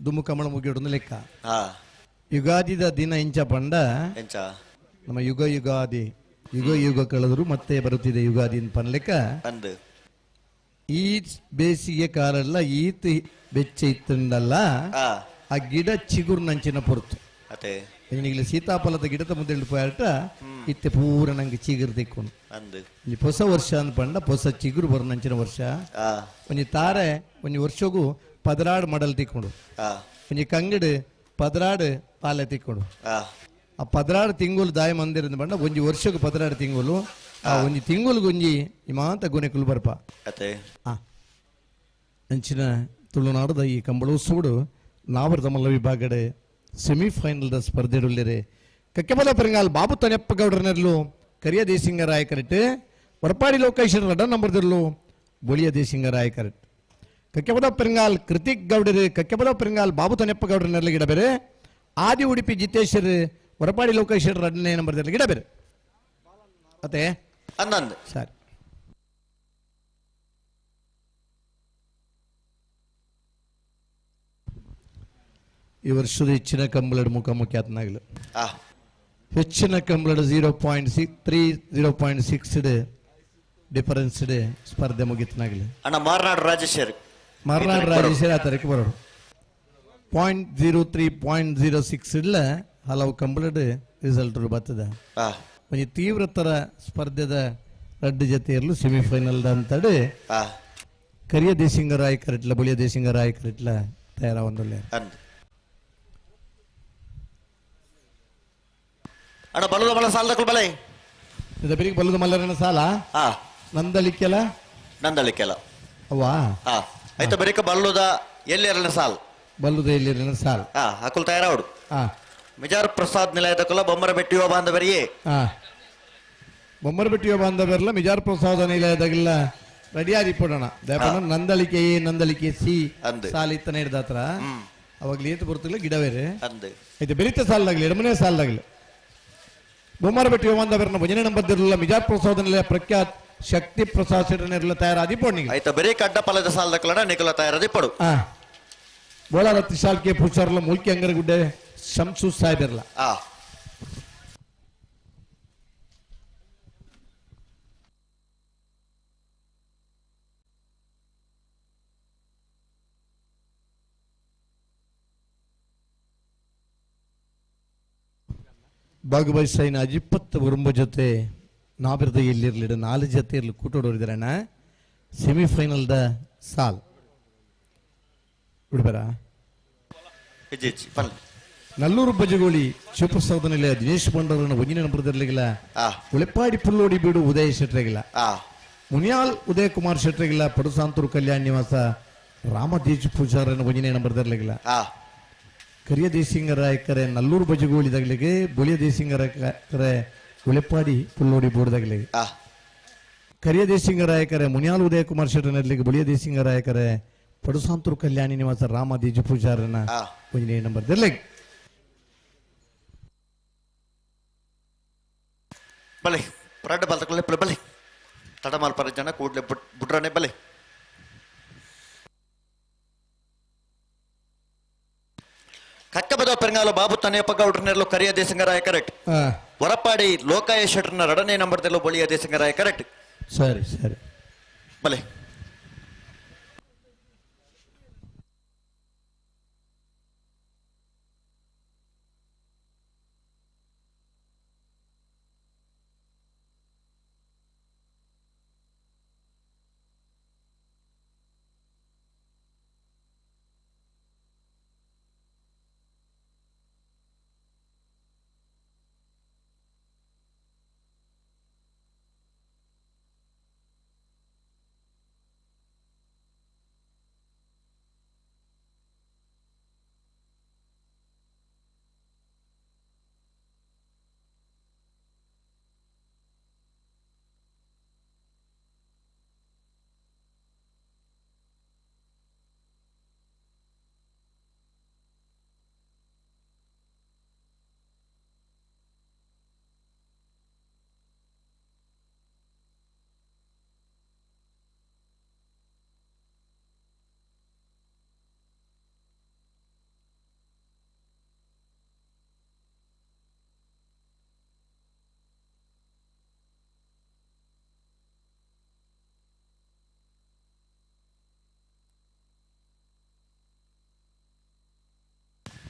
ದುಮ್ಮು ಕಂಬಳ ಮುಗಿಯೋಡು ಲೆಕ್ಕ ಯುಗಾದಿದ ದಿನ ಇಂಚ ಪಂಡ ನಮ್ಮ ಯುಗಾದಿ ಯುಗ ಕಳೆದ್ರು ಮತ್ತೆ ಬರುತ್ತಿದೆ ಯುಗಾದಿ ಪನ್ ಲೆಕ್ಕ ಈ ಬೇಸಿಗೆ ಕಾಲೆಲ್ಲ ಈತ ಬೆಚ್ಚ ಇತ್ತಂಡಲ್ಲ ಆ ಆ ಗಿಡ ಚಿಗುರು ನಂಚಿನ ಪೊರ್ತು ಅತೆ ಈಗ ಸೀತಾಫಲದ ಗಿಡದ ಮುಂದೆ ಪೋಯಾಟ ಇತ್ತೆ ಪೂರ ನಂಗೆ ಚಿಗುರು ತಿಕ್ಕೊಂಡು ಅಂದು ಇಲ್ಲಿ ಹೊಸ ವರ್ಷ ಅಂದ್ಪಂಡ ಹೊಸ ಚಿಗುರು ಬರೋನಂಚಿನ ವರ್ಷ ಆ ಒಂಜಿ ತಾರೆ ಒಂಜಿ ವರ್ಷಗೂ ಪದರಾಡು ಮಡಲ್ ತಿಕ್ಕೊಂಡು ಆ ಒಂಜಿ ಕಂಗಡು ಪದರಾಡು ಪಾಲೆ ತಿಕ್ಕೊಂಡು ಆ ಆ ಪದರಾಡು ತಿಂಗುಲು ದಾಯ ಮಂದಿರದ ಬಂಡ ಒಂಜಿ ವರ್ಷಗೂ ಪದರಾಡು ತಿಂಗುಲು ಆ ಒಂಜಿ ತಿಂಗುಲ್ಗೆ ಒಂಜಿ ಇಮಾಂತ ಗುಣೆಕುಲು ಬರ್ಪ ಅತೆ ಆ ಅಂಚಿನ ತುಳುನಾಡದ ಈ ಕಂಬಳೋತ್ಸವಡು ನಾವರದ ಮಲ್ಲ ವಿಭಾಗಡೆ ಸೆಮಿಫೈನಲ್ದ ಸ್ಪರ್ಧೆಡುಲ್ಲಿರೆ ಕಕ್ಕೆಬಲ ಪೆರಂಗಾಲ್ ಬಾಬು ತನೆಪ್ಪ ಗೌಡರನೆರ್ಲು ಕರಿಯ ದೇಸಿಂಗ ರಾಯಕರೆಟ್ ಹೊರಪಾಡಿ ಲೋಕೇಶ್ವರ ರಡ ನಂಬರ್ದಿರ್ಲು ಬೊಳಿಯ ದೇಸಿಂಗ ರಾಯಕರೆಟ್ ಕಕ್ಕೆಬಲ ಪೆರಂಗಾಲ್ ಕೃತಿಕ್ ಗೌಡರು ಕಕ್ಕೆಬಲ ಪೆರಂಗಾಲ್ ಬಾಬು ತನೆಪ್ಪ ಗೌಡರನೆರ್ಲು ಗಿಡ ಬೇರೆ ಆದಿ ಉಡುಪಿ ಜಿತೇಶ್ವರ್ ಹೊರಪಾಡಿ ಲೋಕೇಶ್ವರ ರಡನೇ ನಂಬರ್ದಿರ್ಲು ಗಿಡ ಬೇರೆ ಅತ್ತೆ ಅಂದಂದು ಸರಿ ಈ ವರ್ಷದ ಹೆಚ್ಚಿನ ಕಂಬಳದ ಮುಖಾಮುಖಿ ಆತನಾಗಲು ಆ ಹೆಚ್ಚಿನ ಕಂಬಳದ 0.63 0.6 ಡಿಫರೆನ್ಸ್ ಸ್ಪರ್ಧೆ ಮುಗಿತನಾಗಲಿ ಅಣ್ಣ ಮಾರ್ನಾಡು ರಾಜೇಶ್ವರ್ ಮರ್ನಾಡು ರಾಜೇಶ್ವರಿ ಆ ತರಕ್ಕೆ ಬರೋರು 0.03 0.06 ಇಡ್ಲ ಹಲವು ಕಂಬಳದ ರಿಸಲ್ಟ್ ಬರ್ತದ ಆ ಒಂದು ತೀವ್ರತರ ಸ್ಪರ್ಧೆದ ರಡ್ಡು ಜೊತೆಯಲ್ಲೂ ಸೆಮಿಫೈನಲ್ ಅಂತಡೆ ಆ ಕರಿಯ ದೇಸಿಂಗ ರಾಯಕರೆಟ್ಲ ಬಳಿಯ ದೇಸಿಂಗ ರಾಯಕರೆಟ್ಲ ತಯಾರಾವಂದೊಳ್ಳೆ ಅಂದು ಅಣ್ಣ ಬಲದ ಬಲ ಸಾಲದಕ್ಕೂ ಬಲೆ ಇದರಿಗೆ ಬಲ್ಲದ ಮಲ್ಲರನ ಸಾಲ ಆ ನಂದಳಿಕೆಲ್ಲ ನಂದಳಿಕೆಲ್ಲ ಅವ್ವಾ ಆ ಆಯ್ತು ಬರೀಕ ಬಲ್ಲುದ ಎಲ್ಲಿ ಎರಡನೇ ಸಾಲ್ ಬಲ್ಲುದ ಇಲ್ಲಿರನ ಸಾಲ ಆ ಹಕ್ಕುಲ್ ತಯಾರಾವಡು ಆ ಮಿಜಾರ್ ಪ್ರಸಾದ್ ನಿಲಯದಕ್ಕಲ್ಲ ಬೊಮ್ಮರ ಬೆಟ್ಟಿಯೋ ಬಾಂಧವರಿಗೆ ಆ ಬೊಮ್ಮರಬೆಟ್ಟಿಯ ಬಾಂಧವರೆಲ್ಲ ಮಿಜಾರ್ ಪ್ರಸಾದ ನಿಲಯದಾಗೆಲ್ಲ ರೆಡಿ ಆದಿಪಡೋಣ ದೇಪನ ನಂದಳಿಕೆ ಎ ನಂದಳಿಕೆ ಸಿ ಅಂದು. ಸಾಲ ಇತ್ತನ ಹಿಡ್ದಾತ್ರ ಅವಾಗ್ಲಿ ಏತು ಬರ್ತಿಲ್ಲ ಗಿಡ ಬೇರೆ ಅಂದು ಇದು ಬೆರಿತ ಸಾಲದಾಗ್ಲಿ ಎಡಮನೆ ಸಾಲದಾಗ್ಲಿ ಬೊಮ್ಮರಬೆಟ್ಟಿಯ ಬಾಂಧವರನ್ನ ಭಜನೆ ನಂಬದಿರಲಿಲ್ಲ ಮಿಜಾರ್ ಪ್ರಸಾದ ನಿಲಯ ಪ್ರಖ್ಯಾತ್ ಶಕ್ತಿ ಪ್ರಸಾದ್ ಶೆಟ್ಟರ್ನೆಲ್ಲ ತಯಾರಾದಿ ಪೋಣಿಗೆ ಆಯ್ತಾ ಬರೀ ಕಡ್ಡ ಪಲದ ಸಾಲದಕ್ಕಲ್ಲ ನಿಖಲ ತಯಾರಾದಿ ಪಡು ಆ ಬೋಳಾರ ತಿಶಾಲ್ಕೆ ಪುಷಾರ್ಲ ಮುಲ್ಕಿ ಅಂಗರಗುಡ್ಡೆ ಶಂಸು ಸಾಹೇಬಿರ್ಲ ಆ ಭಾಗವಹಿಸೈನ 20 ಬರುಂಬ ಜೊತೆ ನಾಬಿರದ ಇಲ್ಲಿರ್ಲಿಡ 4 ಜೊತೆ ಇರ್ಲಿ ಕೂಟೋಡೋರಿದಾರಣ್ಣ ಸೆಮಿಫೈನಲ್ದ ಸಾಲ್ ಬಿಡ್ಬೇರ ಇಜ್ಜಿ ಪಲ್ ನಲ್ಲೂರು ಬಜಗೋಳಿ ಶಿವಪ್ರಸಾದ ನಿಲಯ ದಿನೇಶ್ ಬಂಡವರನ್ನ ಒಂಜಿನ ನಂಬರದಲ್ಲಿಗಿಲ್ಲ ಆ ಉಳೆಪ್ಪಾಡಿ ಪುಲ್ಲೋಡಿ ಬೀಡು ಉದಯ ಶೆಟ್ರಿಗಿಲ್ಲ ಆ ಮುನಿಯಾಲ್ ಉದಯ ಕುಮಾರ್ ಶೆಟ್ರಿಗಿಲ್ಲ ಪಡುಸಾಂತೂರು ಕಲ್ಯಾಣ ನಿವಾಸ ರಾಮದೇಜ್ ಪೂಜಾರನ ಒಂಜಿನ ನಂಬರದಲ್ಲಿಗಿಲ್ಲ ಆ ಕರಿಯ ದೇಸಿಂಗ ರಾಯಕರೆ ನಲ್ಲೂರು ಬಜಗೋಳಿದಾಗಲಿಗೆ ಬೊಳಿಯ ದೇಸಿಂಗ ರಾಯಕರೆ ಉಳೆಪ್ಪಾಡಿ ಪುಲ್ಲೋಡಿ ಬೋರ್ದಾಗಲಿಗೆ ಆ ಕರಿಯ ದೇಸಿಂಗ ರಾಯಕರೆ ಮುನಿಯಾಲ್ ಉದಯ ಕುಮಾರ್ ಶೆಟ್ಟರ್ನಲ್ಲಿಗೆ ಬೊಳಿಯ ದೇಸಿಂಗ ರಾಯಕರೆ ಪಡುಸಾಂತೂರು ಕಲ್ಯಾಣಿ ನಿವಾಸ ರಾಮ ದೇಜು ಪೂಜಾರನ ಆ ಒಂಜಿನ ನಂಬರ್ದಲ್ಲಿಗೆ ಬಲೆ ಪರಾಟ ಬಲ್ತಕೊಳ್ಳೆ ಬಲೆ ತಡಮಾಲ್ ಪರ ಜನ ಕೂಡ್ಲೆ ಬುಡ್ರನೆ ಬಲೆ ಕಕ್ಕಬದ ಪೆರಂಗಾಲ ಬಾಬು ತನೆಯಪ್ಪ ಗೌಡ್ರನೆಲ್ಲೋ ಕರಿಯ ದೇಸಂಗರಾಯ ಕರೆಕ್ಟ್ ಹೊರಪಾಡಿ ಲೋಕಾಯ ಶೆಟ್ರನ ರಡನೇ ನಂಬರ್ದೆಲ್ಲೋ ಬಳಿಯ ದೇಸಂಗರಾಯ ಕರೆಕ್ಟ್ ಸರಿ ಸರಿ ಬಲೆ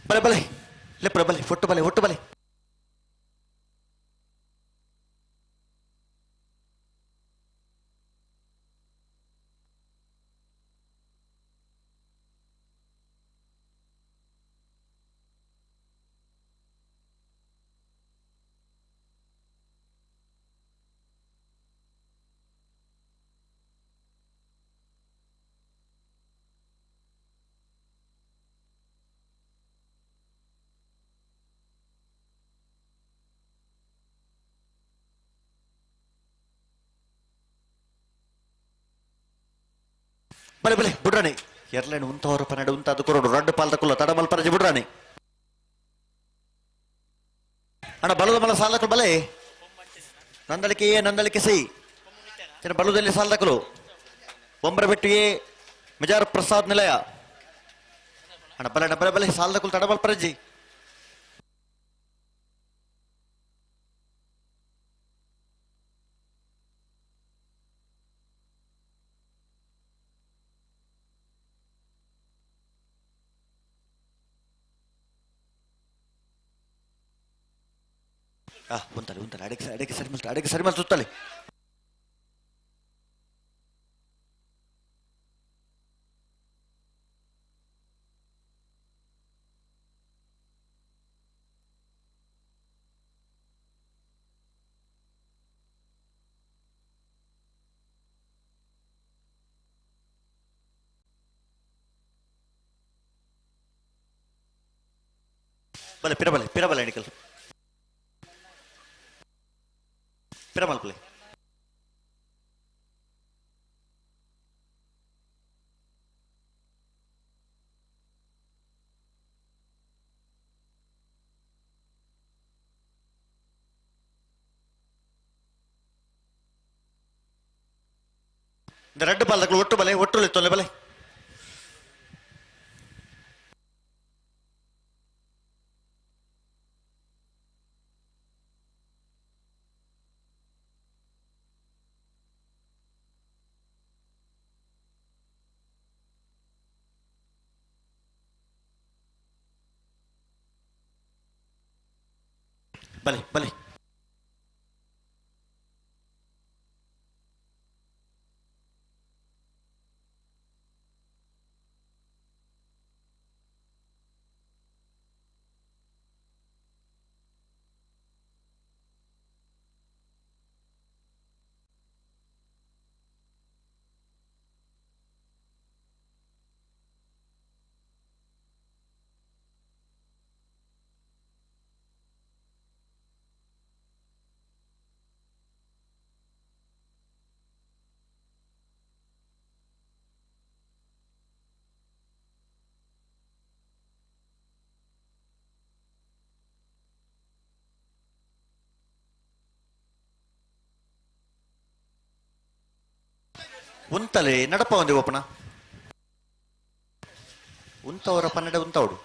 ಬಲೆ ಬಲೆ ಲೆಪ್ರ ಬಲೆ ಒಟ್ಟು ಬಲೆ ಒಟ್ಟು ಬಲೆ ಬಲೆ ಬಲೆ ಬುಡ್ರಾಣಿ ಎರ್ಲೇನು ಉಂತವರ ಪನ್ನಡ ಉಂತಾದು ಕೊರೋಡು ರಡ್ಡು ಪಾಲ್ದ ಕುಲ್ಲ ತಡಮಲ್ ಪರಜಿ ಬುಡ್ರಾಣಿ ಅಣ್ಣ ಬಲದ ಮಲ ಸಾಲಕಲು ಬಲೆ ನಂದಳಿಕೆ ಸೈ ಚಿನ್ನ ಬಲದಲ್ಲಿ ಸಾಲಕಲು ಬೊಂಬರಬೆಟ್ಟಿಗೆ ಮೆಜಾರ್ ಪ್ರಸಾದ್ ನಿಲಯ ಅಣ್ಣ ಬಲೆ ಬಲೆ ಸಾಲಕಲು ತಡಮಲ್ ಪರಜಿ ಉಂತಲೆ ಅಡಿಗೆ ಸರಿಮಲ್ ಸುತ್ತಲೆ ಬಲೆ ಪಿರಬಲೆ ಅಡಿಕಲ್ ಪಿರಮಲ್ ಪ್ಲೇ இந்த ரெண்டு பால்கள் ஒட்டு பலை ஒட்டுளி தொல்லை பலை ಬಲೆ ಬಲೆ ಉಂತಲೆ ನಡಪ ಒಂದೇ ಒಪ್ಪನ ಉಂತವರ ಪನ್ನಡ ಉಂತವಡು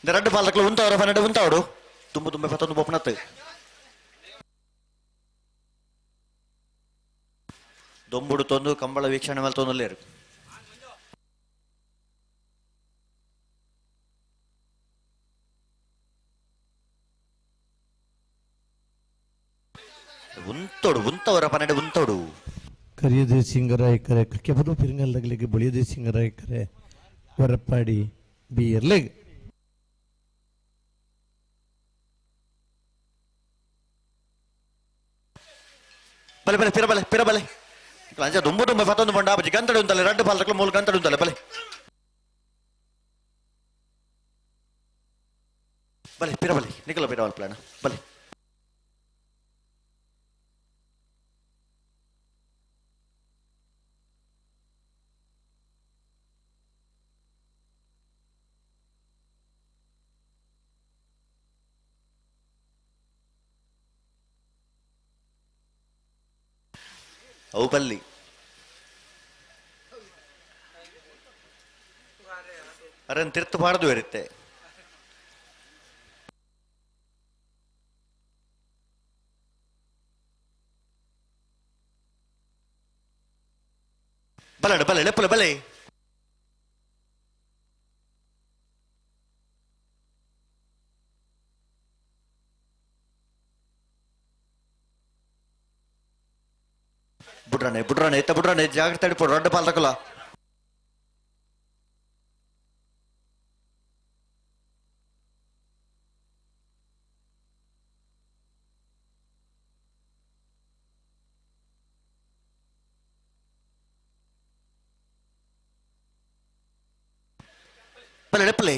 இந்த ரெண்டு பால்கள் உந்தவர பன்னெண்டு உந்தவடு தும்பு தும்பை 11 ஒப்பனத்து ದೊಂಬುಡು ತೊಂದು ಕಂಬಳ ವೀಕ್ಷಣೆ ಮೇಲೆ ತೊಂದಲೇರು ಉಂತೋಡು ಉಂತವರ ಪನ್ನಡೆ ಉಂತೋಡು ಕರಿಯದೇ ಸಿಂಗರಾಯಕರೆ ಕೆಬದು ಪಿರಿಂಗಲ್ದಗಳಿಗೆ ಬಳಿಯದೇ ಸಿಂಗರಾಯಕರೆ ಹೊರಪಾಡಿ ಬೀರ್ಲೆಗ್ ಬಲೆ ಬಲೆ ಪಿರಬಲೆ ಪಿರಬಲೆ ಅಂಚ ದುಂಬು ದುಂಬ ಪತ್ತೊಂದು ಬಂಡ ಆಪಜಿ ಗಂತಡು ಉಂತಲೆ ರಡ್ಡು ಪಾಲಕಲು ಮೂಲ ಗಂತಡು ಉಂತಲೆ ಬಲೆ ಬಲೆ ಪಿರಬಲೆ ನಿಖಲ ಪಿರಬಲ್ ಪ್ಲಾನ ಬಲೆ ಅವು ಬಲ್ಲಿ ಅರನ್ ತಿರ್ತು ಪಾಡ್ದು ಇರುತ್ತೆ ಬಲಡ ಬಲೆ ಲೆಪ್ಪಲ ಬಲೆ ಬುಡ್ರಾನೆ ಬುಡ್ರಾನೆ ಎತ್ತ ಬುಡ್ರಾನೆ ಜಾಗ್ರತೆ ಅಡಿಪೋಡು ರಡ್ಡ ಪಾಲ್ ತಕೊಲ್ಲ ಬಲೆ ಲೆಪ್ಪಲೆ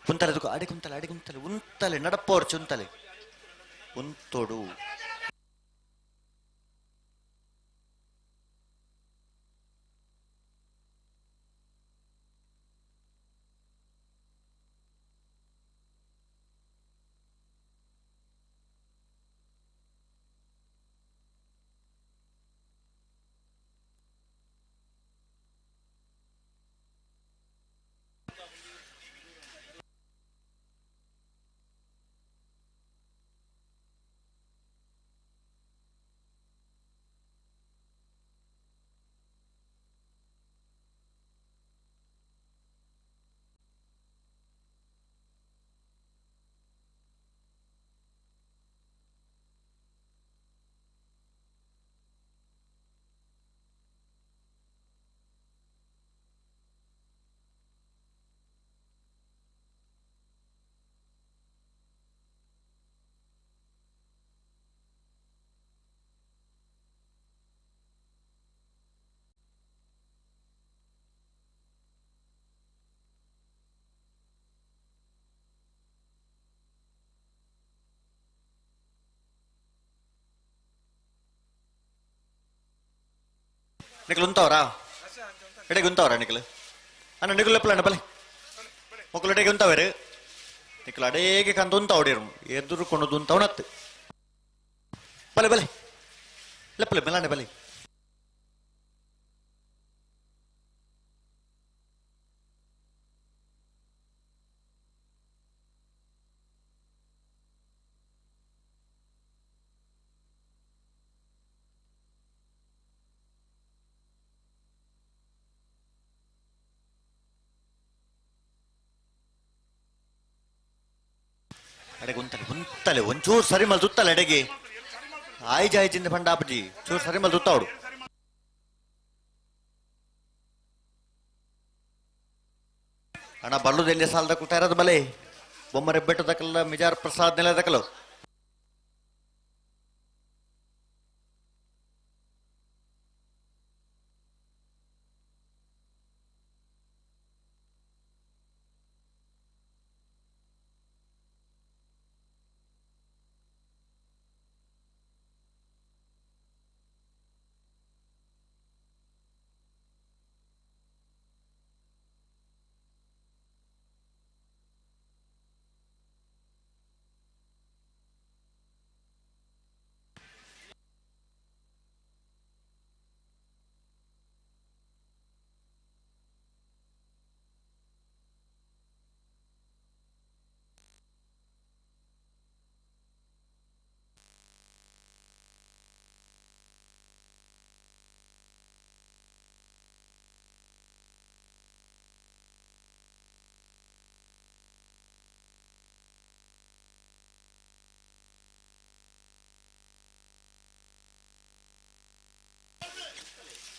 ಕುಂತಲೆ ಅಡಿ ಕುಂತಲೆ ಅಡಿ ಕುಂತಲೆ ಉಂತಲೆ ನಡಪ್ಪೋರ್ ಚುಂತಲೆ ಉಂತೋಡು నిఖిల్ ఉంటావరా ఎడకి ఉంటావరా నిఖిల్ అన్న నిఖిల్ ఎప్పుడు బలే ఒకళ్ళు ఎడకి ఉంటావారు నిఖిల్ అడేకి కంత ఉంటావుడేరు ఎదురుకొండు దుంతావు నత్తు బలే బలే లెప్పలే మెలాండి బలే ಅಡೆಗೆ ಉಂತಲೆ ಒಂಚೂರು ಸರಿ ಮಲ್ ತುತ್ತಲೆ ಅಡೆಗೆ ಆಯ್ ಜಾಯ್ಚಿಂದ ಪಂಡಾಪಜಿ ಚೂರು ಸರಿ ಮಲ್ ತುತ್ತಾವಡು ಅಣ್ಣ ಬಲ್ಲುದೆಲ್ಲಿ ಸಾಲದ ಕುಟ್ಟಾರದ ಬಲೆ ಬೊಮ್ಮರೆ ಬೆಟ್ಟದಕ್ಕಲ್ಲ ಮಿಜಾರ್ ಪ್ರಸಾದ್ ನೆಲದಕ್ಕಲ್ಲ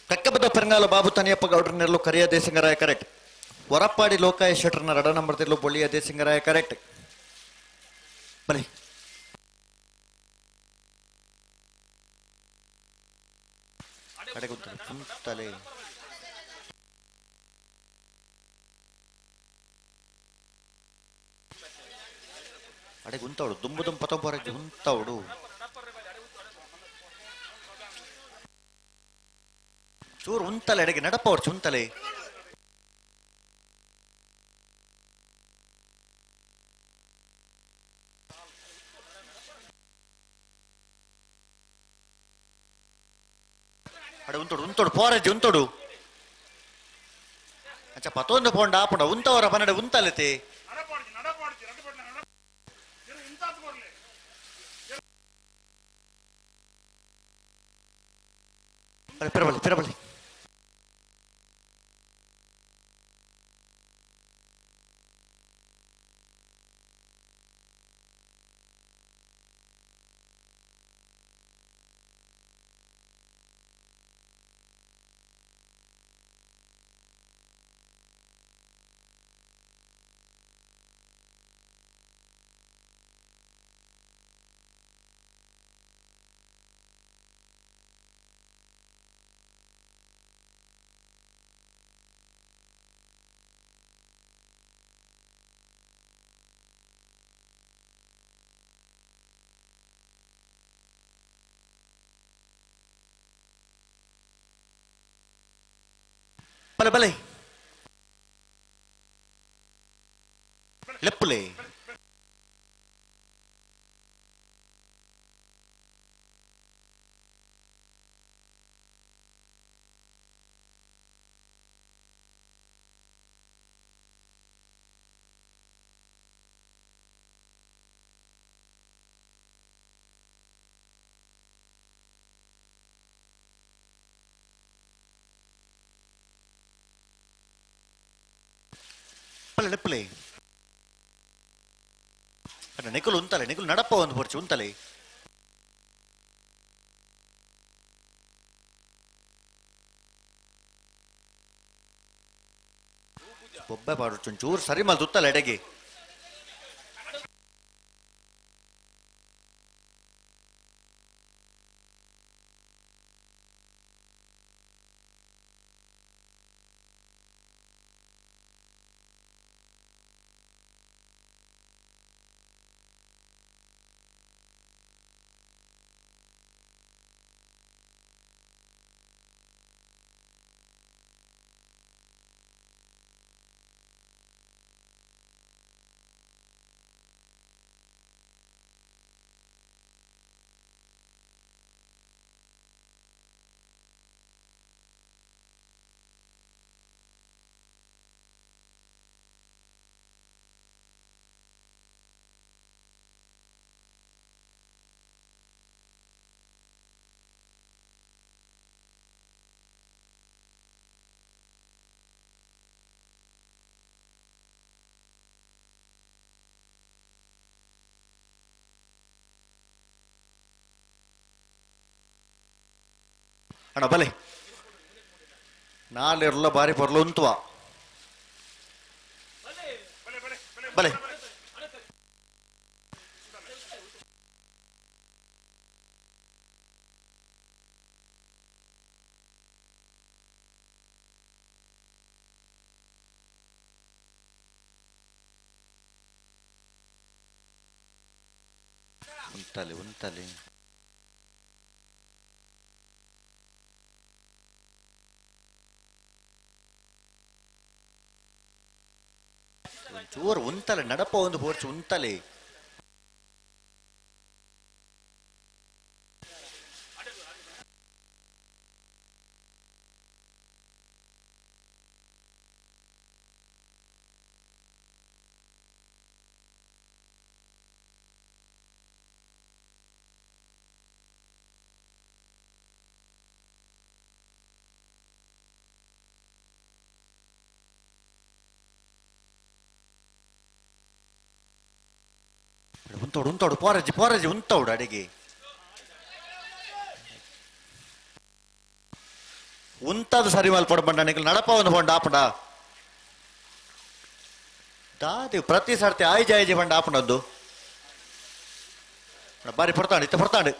ಕಕ್ಕಬದ ಪೆರಂಗಾಲ ಬಾಬು ತನಿಯಪ್ಪ ಗೌಡ್ರ ನೆರಲು ಕರಿಯ ದೇಸಿಂಗರಾಯ ಕರೆಕ್ಟ್. ಹೊರಪ್ಪಾಡಿ ಲೋಕಾಯ ಶೆಟ್ರನ ರಡ ನಂಬರ್ ತೆರಲು ಬೊಳ್ಳಿಯ ದೇಸಿಂಗರಾಯ ಕರೆಕ್ಟ್. ಬಲಿ ತಲೆ ಅಡೆ ಗುಂತವಡು ದುಂಬು ದುಂಬ ಪತೊಬ್ಬರಕ್ಕೆ ಗುಂತವಡು ಚೂರು ಉಂತಲೆ ಅಡೆಗೆ ನಡಪವಡು ಚುಂತಲೆ ಅಡೆ ಉಂತೋಡು ಉಂತೋಡು ಪೋರಜ್ಜಿ ಉಂತೋಡು ಅಚ್ಚ ಪತೊಂದು ಪೋಂಡ ಆಪುಂಡ ಉಂತವರ ಪನ್ನಡೆ ಉಂತಲೆತೆ ಪಿರಬಲಿ ಪಿರಬಲಿ ಬಲೆ ಬಲೆ ಲೆಪ್ಪುಲೆ ಲೆಪ್ಪಲೆ ನೆಕುಲು ಉಂತಲೆ ನೆಕುಲು ನಡಪ ಒಂದು ಪೊರ್ಚು ಉಂತಲೆ ಬೊಬ್ಬೆ ಪಾಡು ಚೂರು ಸರಿ ಮಲ್ ತುತ್ತಲೆ ಎಡೆಗೆ ಅಣ್ಣ ಬಲೆ ನಾಳೆಲ್ಲ ಬಾರಿ ಬರ್ಲು ಉಂತುವ ಬಲೆ ಉಂತಲೆ ಉಂತಲೆ ಚೂರು ಉಂತಲೆ ನಡಪ ಒಂದು ಪೋರ್ಚು ಉಂತಲೆ ಉಂತೋಡು ಉಂತೋಡು ಪೋರಜ್ಜಿ ಪೋರಜ್ಜಿ ಉಂತೋಡು ಅಡಿಗೆ ಉಂತದು ಸರಿ ಮಲ್ಪಡ ಬಂಡ ನಿಖಲ್ ನಡಪ ಒಂದು ಬಂಡ ಆಪಡ ದಾದಿ ಪ್ರತಿ ಸರ್ತಿ ಆಯ್ಜಿ ಆಯ್ಜಿ ಬಂಡ ಆಪಣದ್ದು ಬಾರಿ ಪಡ್ತಾಂಡು ಇತ್ತ ಪಡ್ತಾಂಡು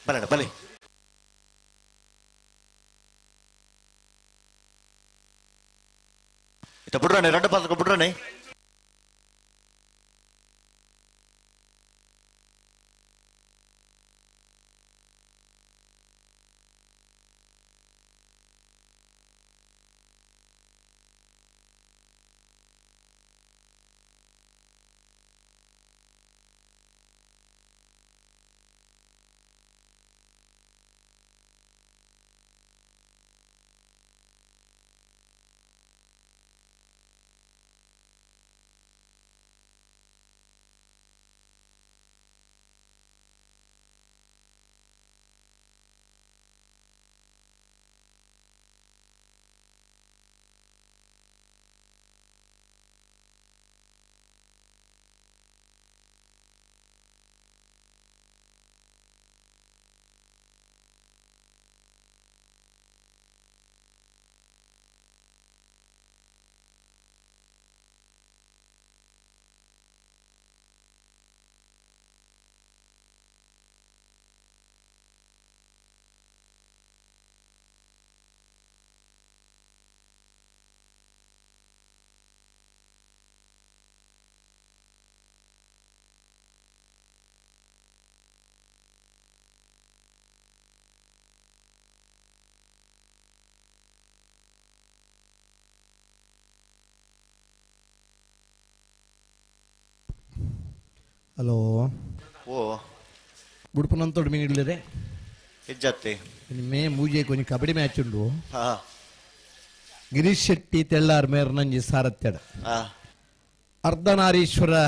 ಬಲಣ್ಣ ಬಲಿ ಇತ್ತ ಬಿಡ್ರಾನೆ ರೆಡ್ ಪಾಲ್ಕ ಬಿಡ್ರಾನೆ ಹಲೋ ಓ ಬುಡ್ಪನಂತೋಡು ಮೀನು ಇಡ್ಲಿರೆ ಇಜ್ಜತ್ತಿ ಮೇ ಮೂಜೆ ಕೊಂಚ ಕಬಡ್ಡಿ ಮ್ಯಾಚ್ ಉಂಡು ಹಾ ಗಿರೀಶ್ ಶೆಟ್ಟಿ ತೆಳ್ಳಾರ್ ಮೇರ್ ನಂಜಿ ಸಾರತ್ತೆಡ ಹಾ ಅರ್ಧನಾರೀಶ್ವರ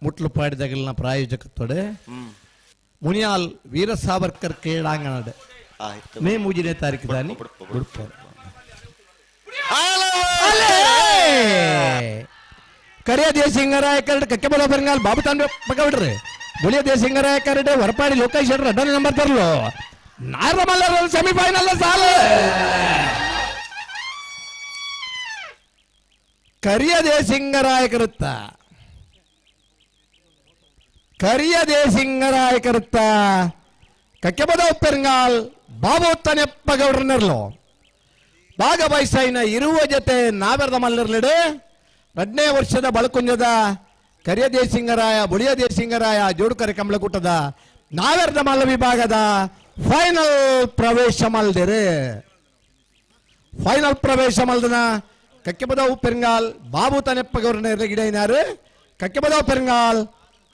ಮುಟ್ಲು ಪಾಡಿದಗಲಿನ ಪ್ರಾಯೋಜಕತ್ತೋಡೆ ಮುನಿಯಾಲ್ ವೀರ ಸಾವರ್ಕರ್ ಕ್ರೀಡಾಂಗಣ ಆಯ್ತು ಮೇ ಮೂಜನೇ ತಾರೀಕು ದಾನಿ ಉಡುಪ ಕರಿಯ ದೇಸಿಂಗರಾಯ ಕರಡ್ ಕಕ್ಕೆಬಲ ಬರಂಗಾಲ್ ಬಾಬು ತಾಂಡ ಪಕ್ಕಬಿಡ್ರಿ ಬುಳಿಯ ದೇಸಿಂಗರಾಯ ಕರಡ್ ಹೊರಪಾಡಿ ಲೋಕೇಶ್ ಶೆಟ್ರ್ ಅಡ್ಡನೇ ನಂಬರ್ ತರಲು ನಾರ್ಮಲ್ ಸೆಮಿಫೈನಲ್ ಸಾಲ ಕರಿಯ ದೇಸಿಂಗರಾಯ ಕರುತ್ತ ಕರಿಯ ದೇಸಿಂಗರಾಯ ಕರುತ್ತ ಕಕ್ಕೆಬದ ಉಪ್ಪೆರಂಗಾಲ್ ಬಾಬು ತಾನೆಪ್ಪ ಗೌಡ್ರನ್ನಿರ್ಲು ಭಾಗವಹಿಸಿನ ಇರುವ ಜೊತೆ ನಾವೆರ್ದ ಮಲ್ಲಿರ್ಲಿಡು 2ನೇ ವರ್ಷದ ಬಳಕುಂಜದ ಕರಿಯ ದೇಸಿಂಗರಾಯ ಬುಳಿಯ ದೇಸಿಂಗರಾಯ ಜೋಡುಕರೆ ಕಂಬಳಕೂಟದ ನಾವೆರ್ದ ಮಲ್ಲ ವಿಭಾಗದ ಫೈನಲ್ ಪ್ರವೇಶ ಮಲ್ದಿರು ಫೈನಲ್ ಪ್ರವೇಶ ಮಲ್ದನ ಕಕ್ಕೆಬದವು ಪೆರಂಗಾಲ್ ಬಾಬು ತಾನೆಪ್ಪ ಗೌಡನ ಗಿಡೈನಾರು ಕಕ್ಕೆಬದವು ಪೆರಂಗಾಲ್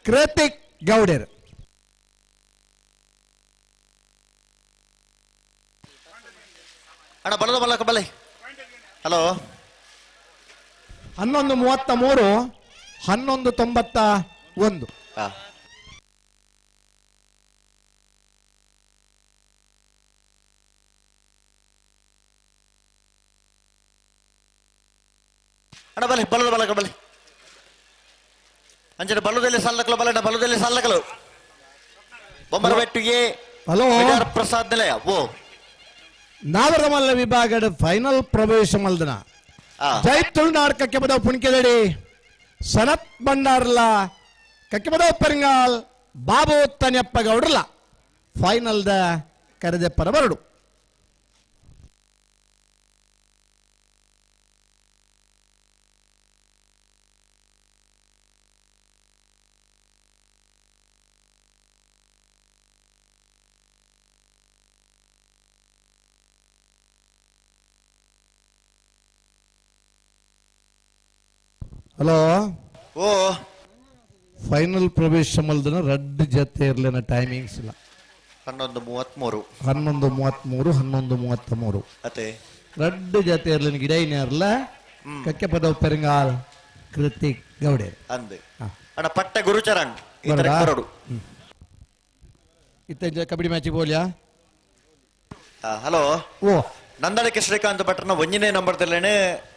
ಕೃತಿಕ್ ಗೌಡರ್ ಅಣ್ಣ ಬಲದ ಬಲ್ಲಕ ಬಲೆ ಹಲೋ 11:33 11:91 ಅಣ್ಣ ಬಲೆ ಬಲದ ಬಲಕ ಬಲೆ ಅಂಜನ ಬಲದಲ್ಲಿ ಸಲ್ಲಕಲು ಬಲಣ್ಣ ಬಲದಲ್ಲಿ ಸಲ್ಲಕಲು ಬೊಮ್ಮರ ಬೆಟ್ಟಿಗೆ ಹಲೋ ಪ್ರಸಾದ್ ನಿಲಯ ಓ ನಾವರದ ಮಲ್ಲ ವಿಭಾಗದ ಫೈನಲ್ ಪ್ರವೇಶ ಮಲ್ದನ ಜೈ ತುಳುನಾಡ್ ಕಕ್ಕೆಬದವ್ ಪುಣಿಕೆದಡಿ ಸನತ್ ಬಂಡಾರ್ಲ ಕಕ್ಕೆಬದವ್ ಪೆರಂಗಾಲ್ ಬಾಬು ತಾನೆಪ್ಪ ಗೌಡ್ರಲ್ಲ ಫೈನಲ್ದ ಕರೆದೆ ಪರಬರಡು ಹಲೋ ಓ ಫೈನಲ್ ಪ್ರವೇಶ ಮಲ್ದನ ರಡ್ ಜೊತೆ ಇರ್ಲಿನ ಟೈಮಿಂಗ್ಸ್ ಇಲ್ಲ 11:33 11:33 11:33 ಅತೆ ரெண்டு ஜாத்தியர்ல இடையினர்ல கக்க பதவ பெருங்கால் கிருத்திக் கவுடே ಅಂದೆ ಅಣ್ಣ ಪಟ್ಟ ಗುರುಚರಣ್ ಬರಡಾ? ಬರಡು ಇತ್ತ ಕಬಡ್ಡಿ ಮ್ಯಾಚ್ ಬೋಲ್ಯಾ ಹಲೋ ಓ ನಂದಳಿಕೆ ಶ್ರೀಕಾಂತ್ ಭಟ್ರನ 1ನೇ ನಂಬರ್ದಲ್ಲೇನೆ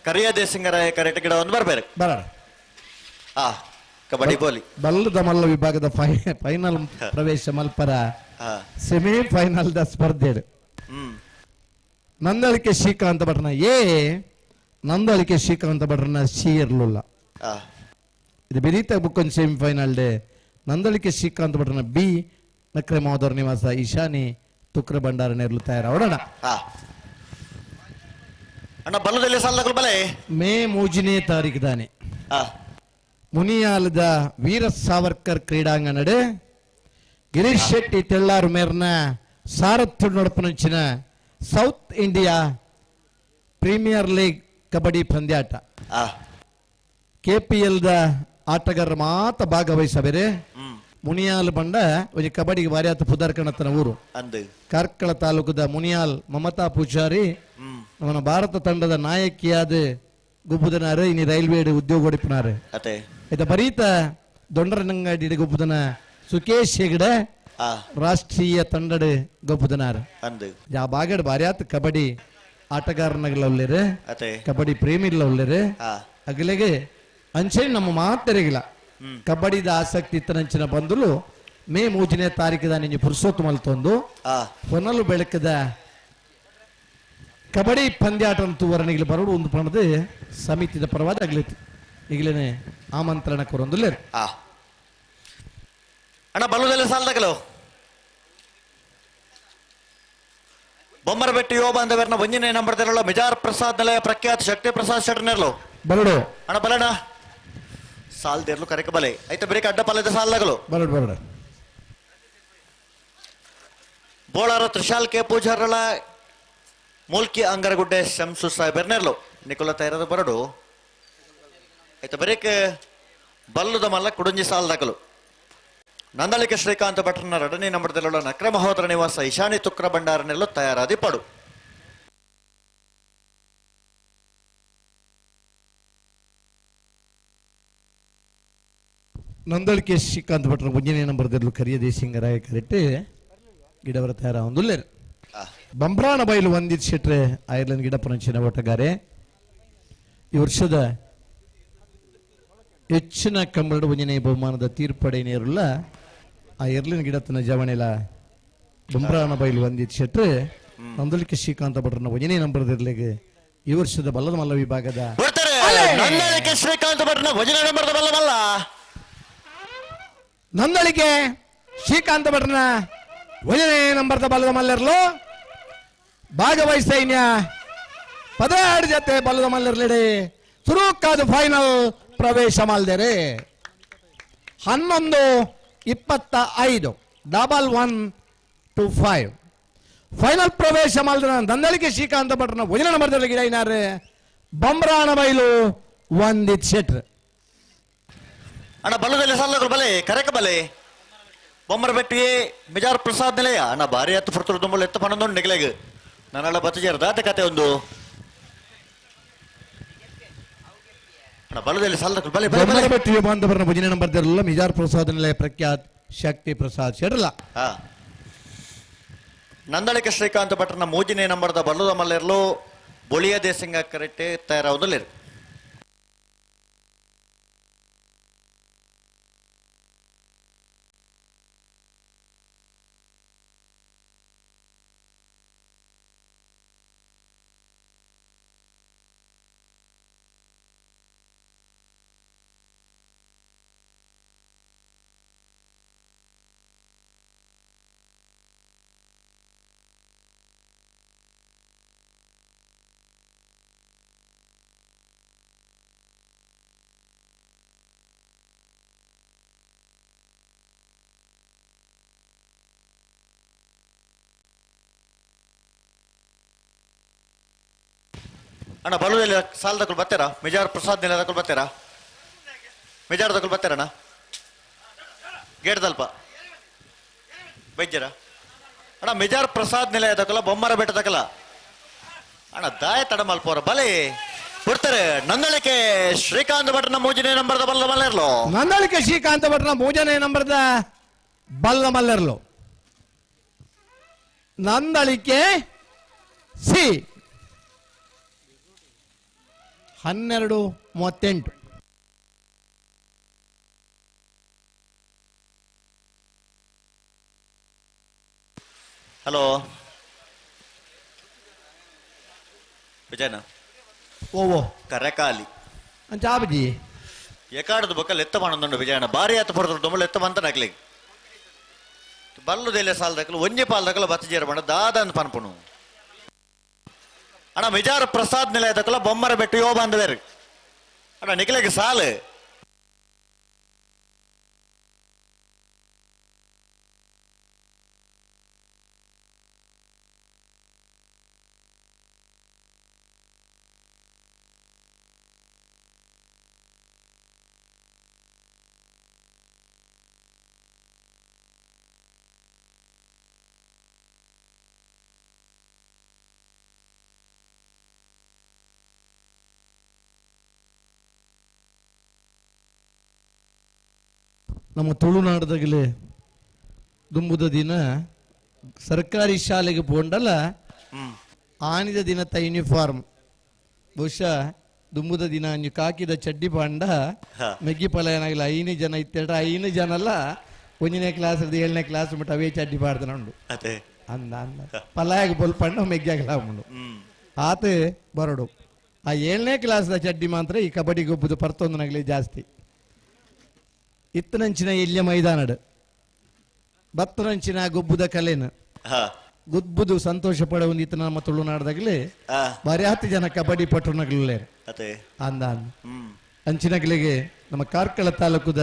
ಕರಿಯ ದೇಸಿಂಗರಾಯ ಕರೆಟ್ ಗಿಡ ಒಂದು ಬರ್ಬೇರೆ ಬರಡ ಕಬಡ್ಡಿ ಬೋಲಿ ಬಲ್ಲದ ಮಲ್ಲ ವಿಭಾಗದ ಫೈನಲ್ ಪ್ರವೇಶ ಮಲ್ಪರ ಸೆಮಿಫೈನಲ್ ದ ಸ್ಪರ್ಧೆ ನಂದಳಿಕೆ ಶ್ರೀಕಾಂತ್ ಭಟ್ರನ ನಂದಳಿಕೆ ಶ್ರೀಕಾಂತ್ ಭಟ್ರನ ಸಿ ಇರ್ಲಿಲ್ಲ ಇದು ಬೆರೀತಾ ಬುಕ್ಕೊಂದು ಸೆಮಿಫೈನಲ್ ಡೇ ನಂದಳಿಕೆ ಶ್ರೀಕಾಂತ್ ಭಟ್ರನ ಬಿ ನಕ್ರೆ ಮಹೋದರ ನಿವಾಸ ಈಶಾನಿ ತುಕ್ರ ಭಂಡಾರ ನೇರ್ಲು ತಯಾರಾವೋಣ ಅಣ್ಣ ಬಲ್ಲದಲ್ಲಿ ಸಾಲಗಳು ಬಲೆ ಮೇ 3ನೇ ತಾರೀಕು ದಾನೆ ಮುನಿಯಾಲದ ವೀರ ಸಾವರ್ಕರ್ ಕ್ರೀಡಾಂಗಣಡೆ ಗಿರೀಶ್ ಶೆಟ್ಟಿ ತೆಳ್ಳಾರು ಮೇರ್ನ ಸಾರಥ್ಯ ನಡಪನಂಚಿನ south India premier league kabaddi ಪಂದ್ಯಾಟ KPL ದ ಆಟಗಾರರು ಮಾತ್ರ ಭಾಗವಹಿಸಬೇರೆ ಮುನಿಯಾಲ್ ಬಂಡ ಒಂದು ಕಬಡ್ಡಿಗೆ ಭಾರಿಯಾತ ಪುದರ್ಕಣತನ ಊರು ಕಾರ್ಕಳ ತಾಲೂಕದ ಮುನಿಯಾಲ್ ಮಮತಾ ಪೂಜಾರಿ ನಮ್ಮ ಭಾರತ ತಂಡದ ನಾಯಕಿಯಾದ ಗುಬ್ಬುದನಾರು ಇನ್ನು ರೈಲ್ವೆ ಉದ್ಯೋಗ ಹೊಡಿಪಿನಾರು ಇದು ಬರೀತ ದೊಂಡರನಂಗಡಿ ಗುಬ್ಬುದನ ಸುಕೇಶ್ ಹೆಗಡೆ ರಾಷ್ಟ್ರೀಯ ತಂಡದ ಗುಬ್ಬುದನಾರು ಆ ಬಾಗಡ ಭಾರಿಯಾತ ಕಬಡ್ಡಿ ಆಟಗಾರನಗಲವ್ಲೇರೆ ಕಬಡ್ಡಿ ಪ್ರೇಮಿಗಳವ್ಲೇರೆ ಅಗಲೆಗೆ ಅಂಚೆ ನಮ್ಮ ಮಾತರಿಗಿಲ್ಲ ಕಬಡ್ಡಿದ ಆಸಕ್ತಿ ಇತ್ತನಂಚಿನ ಬಂದಲು ಮೇ 3ನೇ ತಾರೀಕಿದ ನಿಂಗೆ ಪುರುಷೋತ್ತಮ ಮಲ್ತೊಂದು ಹೊನಲು ಬೆಳಕದ ಕಬಡ್ಡಿ ಪಂದ್ಯಾಟ ವರ್ಣಿಗೆ ಬರೋಡು ಒಂದು ಪಣದ ಸಮಿತಿದ ಪರವಾದ ಆಗ್ಲೈತಿ ಈಗಲೇ ಆಮಂತ್ರಣ ಕೊರೊಂದುಲ್ಲೇ ಅಣ್ಣ ಬಲ್ಲುದಲ್ಲ ಸಾಲದಾಗಲು ಬೊಮ್ಮರಬೆಟ್ಟಿ ಯೋಬ ಅಂದವರ್ನ 1ನೇ ನಂಬರ್ದಲ್ಲ ಮಿಜಾರ್ ಪ್ರಸಾದ್ ನಿಲಯ ಪ್ರಖ್ಯಾತ ಶಕ್ತಿ ಪ್ರಸಾದ್ ಶೆಟ್ಟರ್ನೇರ್ಲು ಬರಡು ಅಣ್ಣ ಬಲಣ್ಣ ಸಾಲ್ದೇರ್ಲು ಕರೆಕ ಬಲೆ ಐತೆ ಬ್ರೇಕ್ ಅಡ್ಡ ಪಾಲದ ಸಾಲದಾಗಲು ಬರಡು ಬೋಳಾರ ತ್ರಿಶಾಲ್ ಕೆ ಪೂಜಾರಳ ಮೂಲ್ಕಿ ಅಂಗರಗುಡ್ಡೆ ಶಂಸು ಸಾಹೇಬರ್ನೇರ್ಲು ನಿಕೋಲ ತೈರದ ಬರಡು ಐತೆ ಬ್ರೇಕ್ ಬಲ್ಲುದ ಮಲ್ಲ ಕುಡುಂಜಿ ಸಾಲದಾಗಲು ನಂದಳಿಕೆ ಶ್ರೀಕಾಂತ್ ಭಟ್ರನ 2ನೇ ನಂಬರ್ದಲ್ಲ ನಕ್ರ ಮಹೋದರ ನಿವಾಸ ಈಶಾನಿ ತುಕ್ರ ಭಂಡಾರನೆಲ್ಲೂ ತಯಾರಾದಿ ಪಡು ನಂದಳಿಕೆ ಶ್ರೀಕಾಂತ್ ಭಟ್ರ 1ನೇ ನಂಬರ್ದಲ್ಲೂ ಕರಿಯ ದೇಸಿಂಗರಾಯ ಕರೆಕ್ಟ್ ಗಿಡವರ ತಯಾರ ಒಂದುಲ್ಲೇ ಬಂಬ್ರಾಣ ಬೈಲು ವಂದಿತ್ ಶೆಟ್ರೆ ಐರ್ಲೆಂಡ್ ಗಿಡ ಪರಂಚಿನ ಓಟಗಾರೆ ಈ ವರ್ಷದ ಹೆಚ್ಚಿನ ಕಂಬಳದ 1ನೇ ಬಹುಮಾನದ ತೀರ್ಪಡೆ ನೇರುಲ್ಲ ಆ ಐರ್ಲೆಂಡ್ ಗಿಡತನ ಜವಣೆಲ ಬಂಬ್ರಾಣ ಬೈಲು ವಂದಿತ್ ಶೆಟ್ರೆ ನಂದಳಿಕೆ ಶ್ರೀಕಾಂತ ಭಟ್ರನ 1ನೇ ನಂಬರ್ದಲ್ಲಿಗೆ ಈ ವರ್ಷದ ಬಲ್ಲದ ಮಲ್ಲ ವಿಭಾಗದ ನಂದಳಿಕೆ ಶ್ರೀಕಾಂತ್ ಭಟ್ರನ 1ನೇ ನಂಬರ್ದ ಬಲ್ಲ ಮಲ್ಲ ನಂದಳಿಕೆ ಶ್ರೀಕಾಂತ ಭಟ್ರನ 1ನೇ ನಂಬರ್ದ ಬಲ್ಲದ ಮಲ್ಲರ್ಲು ಭಾಗವಹಿಸೈನ್ಯ 12 ಜೊತೆ ಬಲ್ಲದ ಮಲ್ಲರ್ಲಿಡೆ ಸುರುಕಾದ ಫೈನಲ್ ಪ್ರವೇಶ ಮಾಲ್ದೇರೆ 11-25 1-1 to 5 ಫೈನಲ್ ಪ್ರವೇಶ ಮಾಲ್ದ ನಂದಳಿಕೆ ಶ್ರೀಕಾಂತ ಭಟ್ರನ 1ನೇ ನಂಬರ್ದಲ್ಲಿ ಗಿಡ ಏನಾರೆ ಬಂಬ್ರಾಣ ಬೈಲು ವಂದಿತ್ ಶೆಟ್ರ್ ಅಣ್ಣ ಬಲ್ಲದಲ್ಲಿ ಸಾಲಗಳು ಬಲೆ ಕರೆಕ ಬಲೆ ಬೊಮ್ಮರಬೆಟ್ಟಿಗೆ ಮಿಜಾರ್ ಪ್ರಸಾದ್ ನಿಲಯ ಅಣ್ಣ ಭಾರಿ ಹತ್ತು ಪುರ್ತರು ತುಂಬಲು ಎತ್ತ ಪಣದೊಂದು ನೆಗಲೆಗೆ ನಾನೆಲ್ಲ ಬತ್ತಜೇರ್ದ ಅದ ಕತೆ ಒಂದು ಅಣ್ಣ ಬಲ್ಲದಲ್ಲಿ ಸಾಲಗಳು ಬಲೆ ಬೊಮ್ಮರಬೆಟ್ಟಿಗೆ ಬಾಂಧವರನ 1ನೇ ನಂಬರ್ದಲ್ಲ ಮಿಜಾರ್ ಪ್ರಸಾದ್ ನಿಲಯ ಪ್ರಖ್ಯಾತ್ ಶಕ್ತಿ ಪ್ರಸಾದ್ ಶೆಟ್ರಲ್ಲ ನಂದಳಿಕೆ ಶ್ರೀಕಾಂತ್ ಭಟ್ರನ 3ನೇ ನಂಬರ್ದ ಬಲ್ಲದ ಮಲ್ಲೆರ್ಲು ಬೊಳಿಯ ದೇಸಿಂಗ ಕರೆಕ್ಟೆ ತಯಾರಾವುದಲ್ಲಿರು ಅಣ್ಣ ಬಲ್ಲದಲ್ಲಿ ಸಾಲದಕ್ಕೂ ಬರ್ತೀರಾ ಮಿಜಾರ್ ಪ್ರಸಾದ್ ನಿಲಯದಕ್ಕೂ ಬರ್ತೀರಾ ಮಿಜಾರ್ದಕ್ಕೂ ಬರ್ತೀರಣ್ಣ ಗೇಟ್ ಸ್ವಲ್ಪ ಬೈಜ್ಜರ ಅಣ್ಣ ಮಿಜಾರ್ ಪ್ರಸಾದ್ ನಿಲಯ ತಕಲ ಬೊಮ್ಮರ ಬೆಟ್ಟ ತಕಲ ಅಣ್ಣ ದಾಯ ತಡಮಲ್ಪೋರ ಬಲೆ ಕೊಡ್ತಾರೆ ನಂದಳಿಕೆ ಶ್ರೀಕಾಂತ್ ಭಟ್ನ ಮೂಜನೆ ನಂಬರ್ದ ಬಲ್ಲ ಮಲ್ಲೆರ್ಲು ನಂದಳಿಕೆ ಶ್ರೀಕಾಂತ ಭಟ್ನ ಮೂಜನೆ ನಂಬರ್ದ ಬಲ್ಲ ಮಲ್ಲೆರ್ಲು ನಂದಳಿಕೆ ಸಿ 12:38. ಹಲೋ ವಿಜಯನ ಓವೋ ಕರೆಕಾಲಿ ಜಾಬಜಿ ಎಕಾಡದ ಬಕ್ಕಲ್ ಎತ್ತ ಮಾಡೊಂದುಂಡು ವಿಜಯನ ಭಾರಿ ಆತ ಪಡ್ತಾರೆ ದೊಂಬಳು ಎತ್ತ ಮಂತ ನಕ್ಲಿಗೆ ಬಲ್ಲುದೆಲ್ಲ ಸಾಲ ದಕ್ಕಲು ಒಂಜಿ ಪಾಲ್ ದಕ್ಕಲ ಬತ್ತ ಜೇರ ಮಾಡ ದಾದಂದು ಪನ್ಪುಣು ಅಣ್ಣ ಮಿಜಾರ್ ಪ್ರಸಾದ್ ನಿಲಯ ದಕ್ಕಲ ಬೊಮ್ಮರ ಬೆಟ್ಟು ಯೋ ಬಂದವೇರು ಅಣ್ಣ ನಿಖಿಲೆಗೆ ಸಾಲು ನಮ್ಮ ತುಳುನಾಡದಾಗಲೇ ದುಂಬುದ ದಿನ ಸರ್ಕಾರಿ ಶಾಲೆಗೆ ಪೋಂಡಲ್ಲ ಆನಿದ ದಿನದ ಯೂನಿಫಾರ್ಮ್ ಬಹುಶಃ ದುಂಬುದ ದಿನ ನೀವು ಕಾಕಿದ ಚಡ್ಡಿ ಪಾಂಡ ಮೆಗ್ಗಿ ಪಲಾಯನಾಗಿಲ್ಲ 5 ಜನ ಇತ್ತೇಟ 5 ಜನ ಅಲ್ಲ 1ನೇ ಕ್ಲಾಸ್ 7ನೇ ಕ್ಲಾಸ್ ಮಟ್ಟ ಅವೇ ಚಡ್ಡಿ ಪಾಡ್ತಾನ ಉಂಡು ಅಂದ ಅಂದ ಪಲಾಯಾಗ ಬೊಲ್ಪಂಡ ಮೆಗ್ಗಿಯಾಗಲ ಉಂಡು ಆತ ಬರಡು ಆ 7ನೇ ಕ್ಲಾಸ್ದ ಚಡ್ಡಿ ಮಾತ್ರ ಈ ಕಬಡ್ಡಿ ಗೊಬ್ಬುದು ಪರ್ತೊಂದನಾಗಲಿ ಜಾಸ್ತಿ ಇತ್ತನಂಚಿನ ಇಲ್ಯ ಮೈದಾನಡ್ ಬತ್ತನಂಚಿನ ಗೊಬ್ಬುದ ಕಲೆನ ಗುದ್ಬುದು ಸಂತೋಷ ಪಡ ಒಂದು ಇತ್ತ ನಮ್ಮ ತುಳುನಾಡದಾಗಲೇ ಬಾರಿ 10 ಜನ ಕಬಡ್ಡಿ ಪಟುನಗಳೇ ಅಂದ ಅಂಚಿನಗಳಿಗೆ ನಮ್ಮ ಕಾರ್ಕಳ ತಾಲೂಕುದ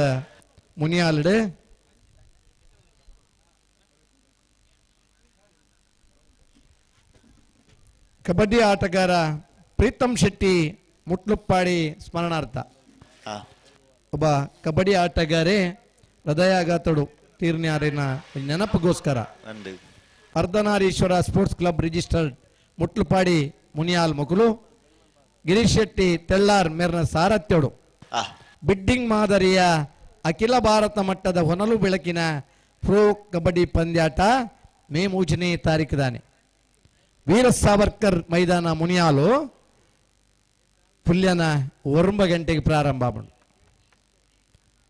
ಮುನಿಯಾಲಡ್ ಕಬಡ್ಡಿ ಆಟಗಾರ ಪ್ರೀತಮ್ ಶೆಟ್ಟಿ ಮುಟ್ಲುಪ್ಪಾಡಿ ಸ್ಮರಣಾರ್ಥ ಒಬ್ಬ ಕಬಡ್ಡಿ ಆಟಗಾರೆ ಹೃದಯಾಘಾತಡು ತೀರ್ನ್ಯಾರಿನ ನೆನಪಿಗೋಸ್ಕರ Ardhanarishwara sports club registered Mutlupadi Muniyal ಮಗುಲು ಗಿರೀಶ್ ಶೆಟ್ಟಿ ತೆಳ್ಳಾರ್ ಮೇರ್ನ ಸಾರಥ್ಯಡು ಬಿಡ್ಡಿಂಗ್ ಮಾದರಿಯ ಅಖಿಲ ಭಾರತ ಮಟ್ಟದ ಹೊನಲು ಬೆಳಕಿನ ಪ್ರೋ ಕಬಡ್ಡಿ ಪಂದ್ಯಾಟ ಮೇ 3ನೇ ತಾರೀಖುದಾನೆ ವೀರ ಸಾವರ್ಕರ್ ಮೈದಾನ ಮುನಿಯಾಲು ಪುಲ್ಯನ 9 ಗಂಟೆಗೆ ಪ್ರಾರಂಭ ಮಾಡು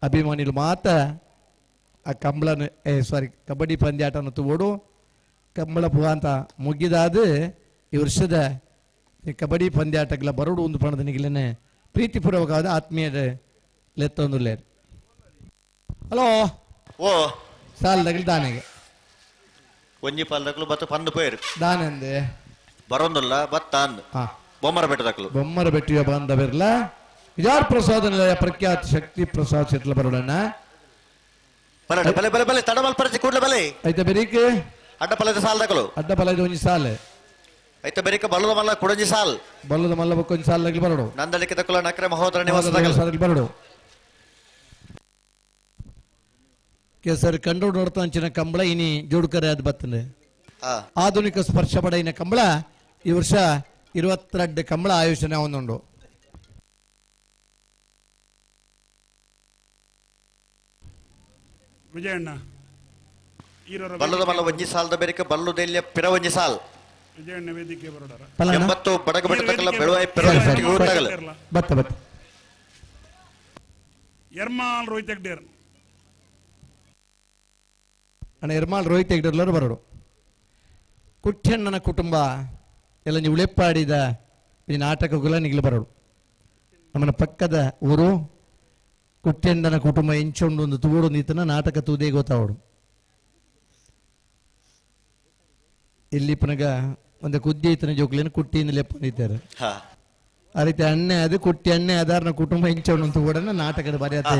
ಅಭಿಮಾನಿಗಳು ಮಾತ ಆ ಕಂಬಳನ ಕಬಡ್ಡಿ ಪಂದ್ಯಾಟನ ತಗೋಡು ಕಂಬಳ ಅಂತ ಮುಗಿದಾದ ಈ ವರ್ಷದ ಕಬಡ್ಡಿ ಪಂದ್ಯಾಟಗಳ ಬರೋಡು ಒಂದು ಪಣದ ನಿಗಲೇನೆ ಪ್ರೀತಿಪೂರ್ವಕವಾದ ಆತ್ಮೀಯ ಲೆತ್ತೊಂದು ಲೇರ್ ಹಲೋ ಓ ಸಾಲ್ ತಗಲಿ ದಾನೆಗೆ ಒಂಜಿ ಪಾಲ್ ದಕ್ಕಲು ಬತ್ತ ಪಂದು ಪೋಯರು ದಾನೆಂದೆ ಬರೋಂದಿಲ್ಲ ಬತ್ತ ಅಂದ್ ಬೊಮ್ಮರ ಬೆಟ್ಟ ದಕ್ಕಲು ಬೊಮ್ಮರ ಬೆಟ್ಟಿಯ ಬಂದ ಬಿರ್ಲ ವಿಜಾರ್ ಪ್ರಸಾದ ನಿಲಯ ಪ್ರಖ್ಯಾತ ಶಕ್ತಿ ಪ್ರಸಾದ್ ಶೆಟ್ಲ ಬರೋಡಣ್ಣ ಬಲೆ ಬಲೆ ಬಲೆ ಬಲೆ ತಡಮಲ್ ಪರಿಚಯ ಕೂಡ್ಲೆ ಬಲೆ ಐತೆ ಬೆರೀಕೆ ಅಡ್ಡ ಪಲದ ಸಾಲ್ ದಕ್ಕಲು ಅಡ್ಡ ಪಲದ ಒಂಜಿ ಸಾಲ್ ಐತೆ ಬೆರೀಕ ಬಲ್ಲದ ಮಲ್ಲ ಕುಡಂಜಿ ಸಾಲ್ ಬಲ್ಲದ ಮಲ್ಲ ಬಕ್ಕೊಂಜಿ ಸಾಲ್ ದಗ್ಲಿ ಬರೋಡು ನಂದಳಿಕೆ ದಕ್ಕಲ ನಕ್ರೆ ಮಹೋದರ ನಿವಾಸ ದಕ್ಕಲು ಬರೋಡು ಕೇಸರ್ ಕಂಡು ನೋಡ್ತಾ ಅಂಚಿನ ಕಂಬಳ ಇನಿ ಜೋಡ್ಕರೆ ಅದು ಬರ್ತದೆ ಆಧುನಿಕ ಸ್ಪರ್ಶ ಪಡೆಯಿನ ಕಂಬಳ ಈ ವರ್ಷ 22 ಕಂಬಳ ಆಯೋಜನೆ ಒಂದುಂಡು ವಿಜಯಣ್ಣ ಬಲ್ಲದ ಮಲ್ಲ ಒಂಜಿ ಸಾಲ್ದ ಬೆರಿಕ ಬಲ್ಲುದೆಲ್ಲ ಪಿರ ಒಂಜಿ ಸಾಲ್ ವಿಜಯಣ್ಣ ವೇದಿಕೆ ಬರೋಡರ 80 ಬಡಗ ಬೆಟ್ಟದಕಲ್ಲ ಬೆಳುವಾಯಿ ಪಿರ ಬತ್ತ ಬತ್ತ ಎರ್ಮಾಲ್ ರೋಹಿತ್ ಹೆಗ್ಡೇರ್ ಅಣ್ಣ ಎರ್ಮಾಲ್ ರೋಹಿತ್ ಹೆಗ್ಡೇರ್ಲರು ಬರೋಡು ಕುಟ್ಯಣ್ಣನ ಕುಟುಂಬ ಎಲ್ಲ ನೀವು ಉಳೆಪ್ಪಾಡಿದ ಈ ನಾಟಕಗಳ ನಿಗಲು ಬರೋಡು ನಮ್ಮನ ಪಕ್ಕದ ಊರು ಕುಟ್ಯಣ್ಣನ ಕುಟುಂಬ ಎಂಚೊಂಡು ಒಂದು ತೂಡೊಂದು ಈತನ ನಾಟಕ ತೂದೇ ಗೊತ್ತಾವಡು ಇಲ್ಲಿ ಪುನಗ ಒಂದು ಕುದ್ದಿ ಈತನ ಜೋಕ್ಲೇನು ಕುಟ್ಟಿಯಿಂದ ಲೆಪ್ಪಂದಿದ್ದಾರೆ ಆ ರೀತಿ ಅಣ್ಣೆ ಅದು ಕುಟ್ಟಿ ಅಣ್ಣೆ ಅದಾರನ ಕುಟುಂಬ ಎಂಚೊಂಡು ಅಂತ ಕೂಡ ನಾಟಕದ ಬರೆಯತ್ತೆ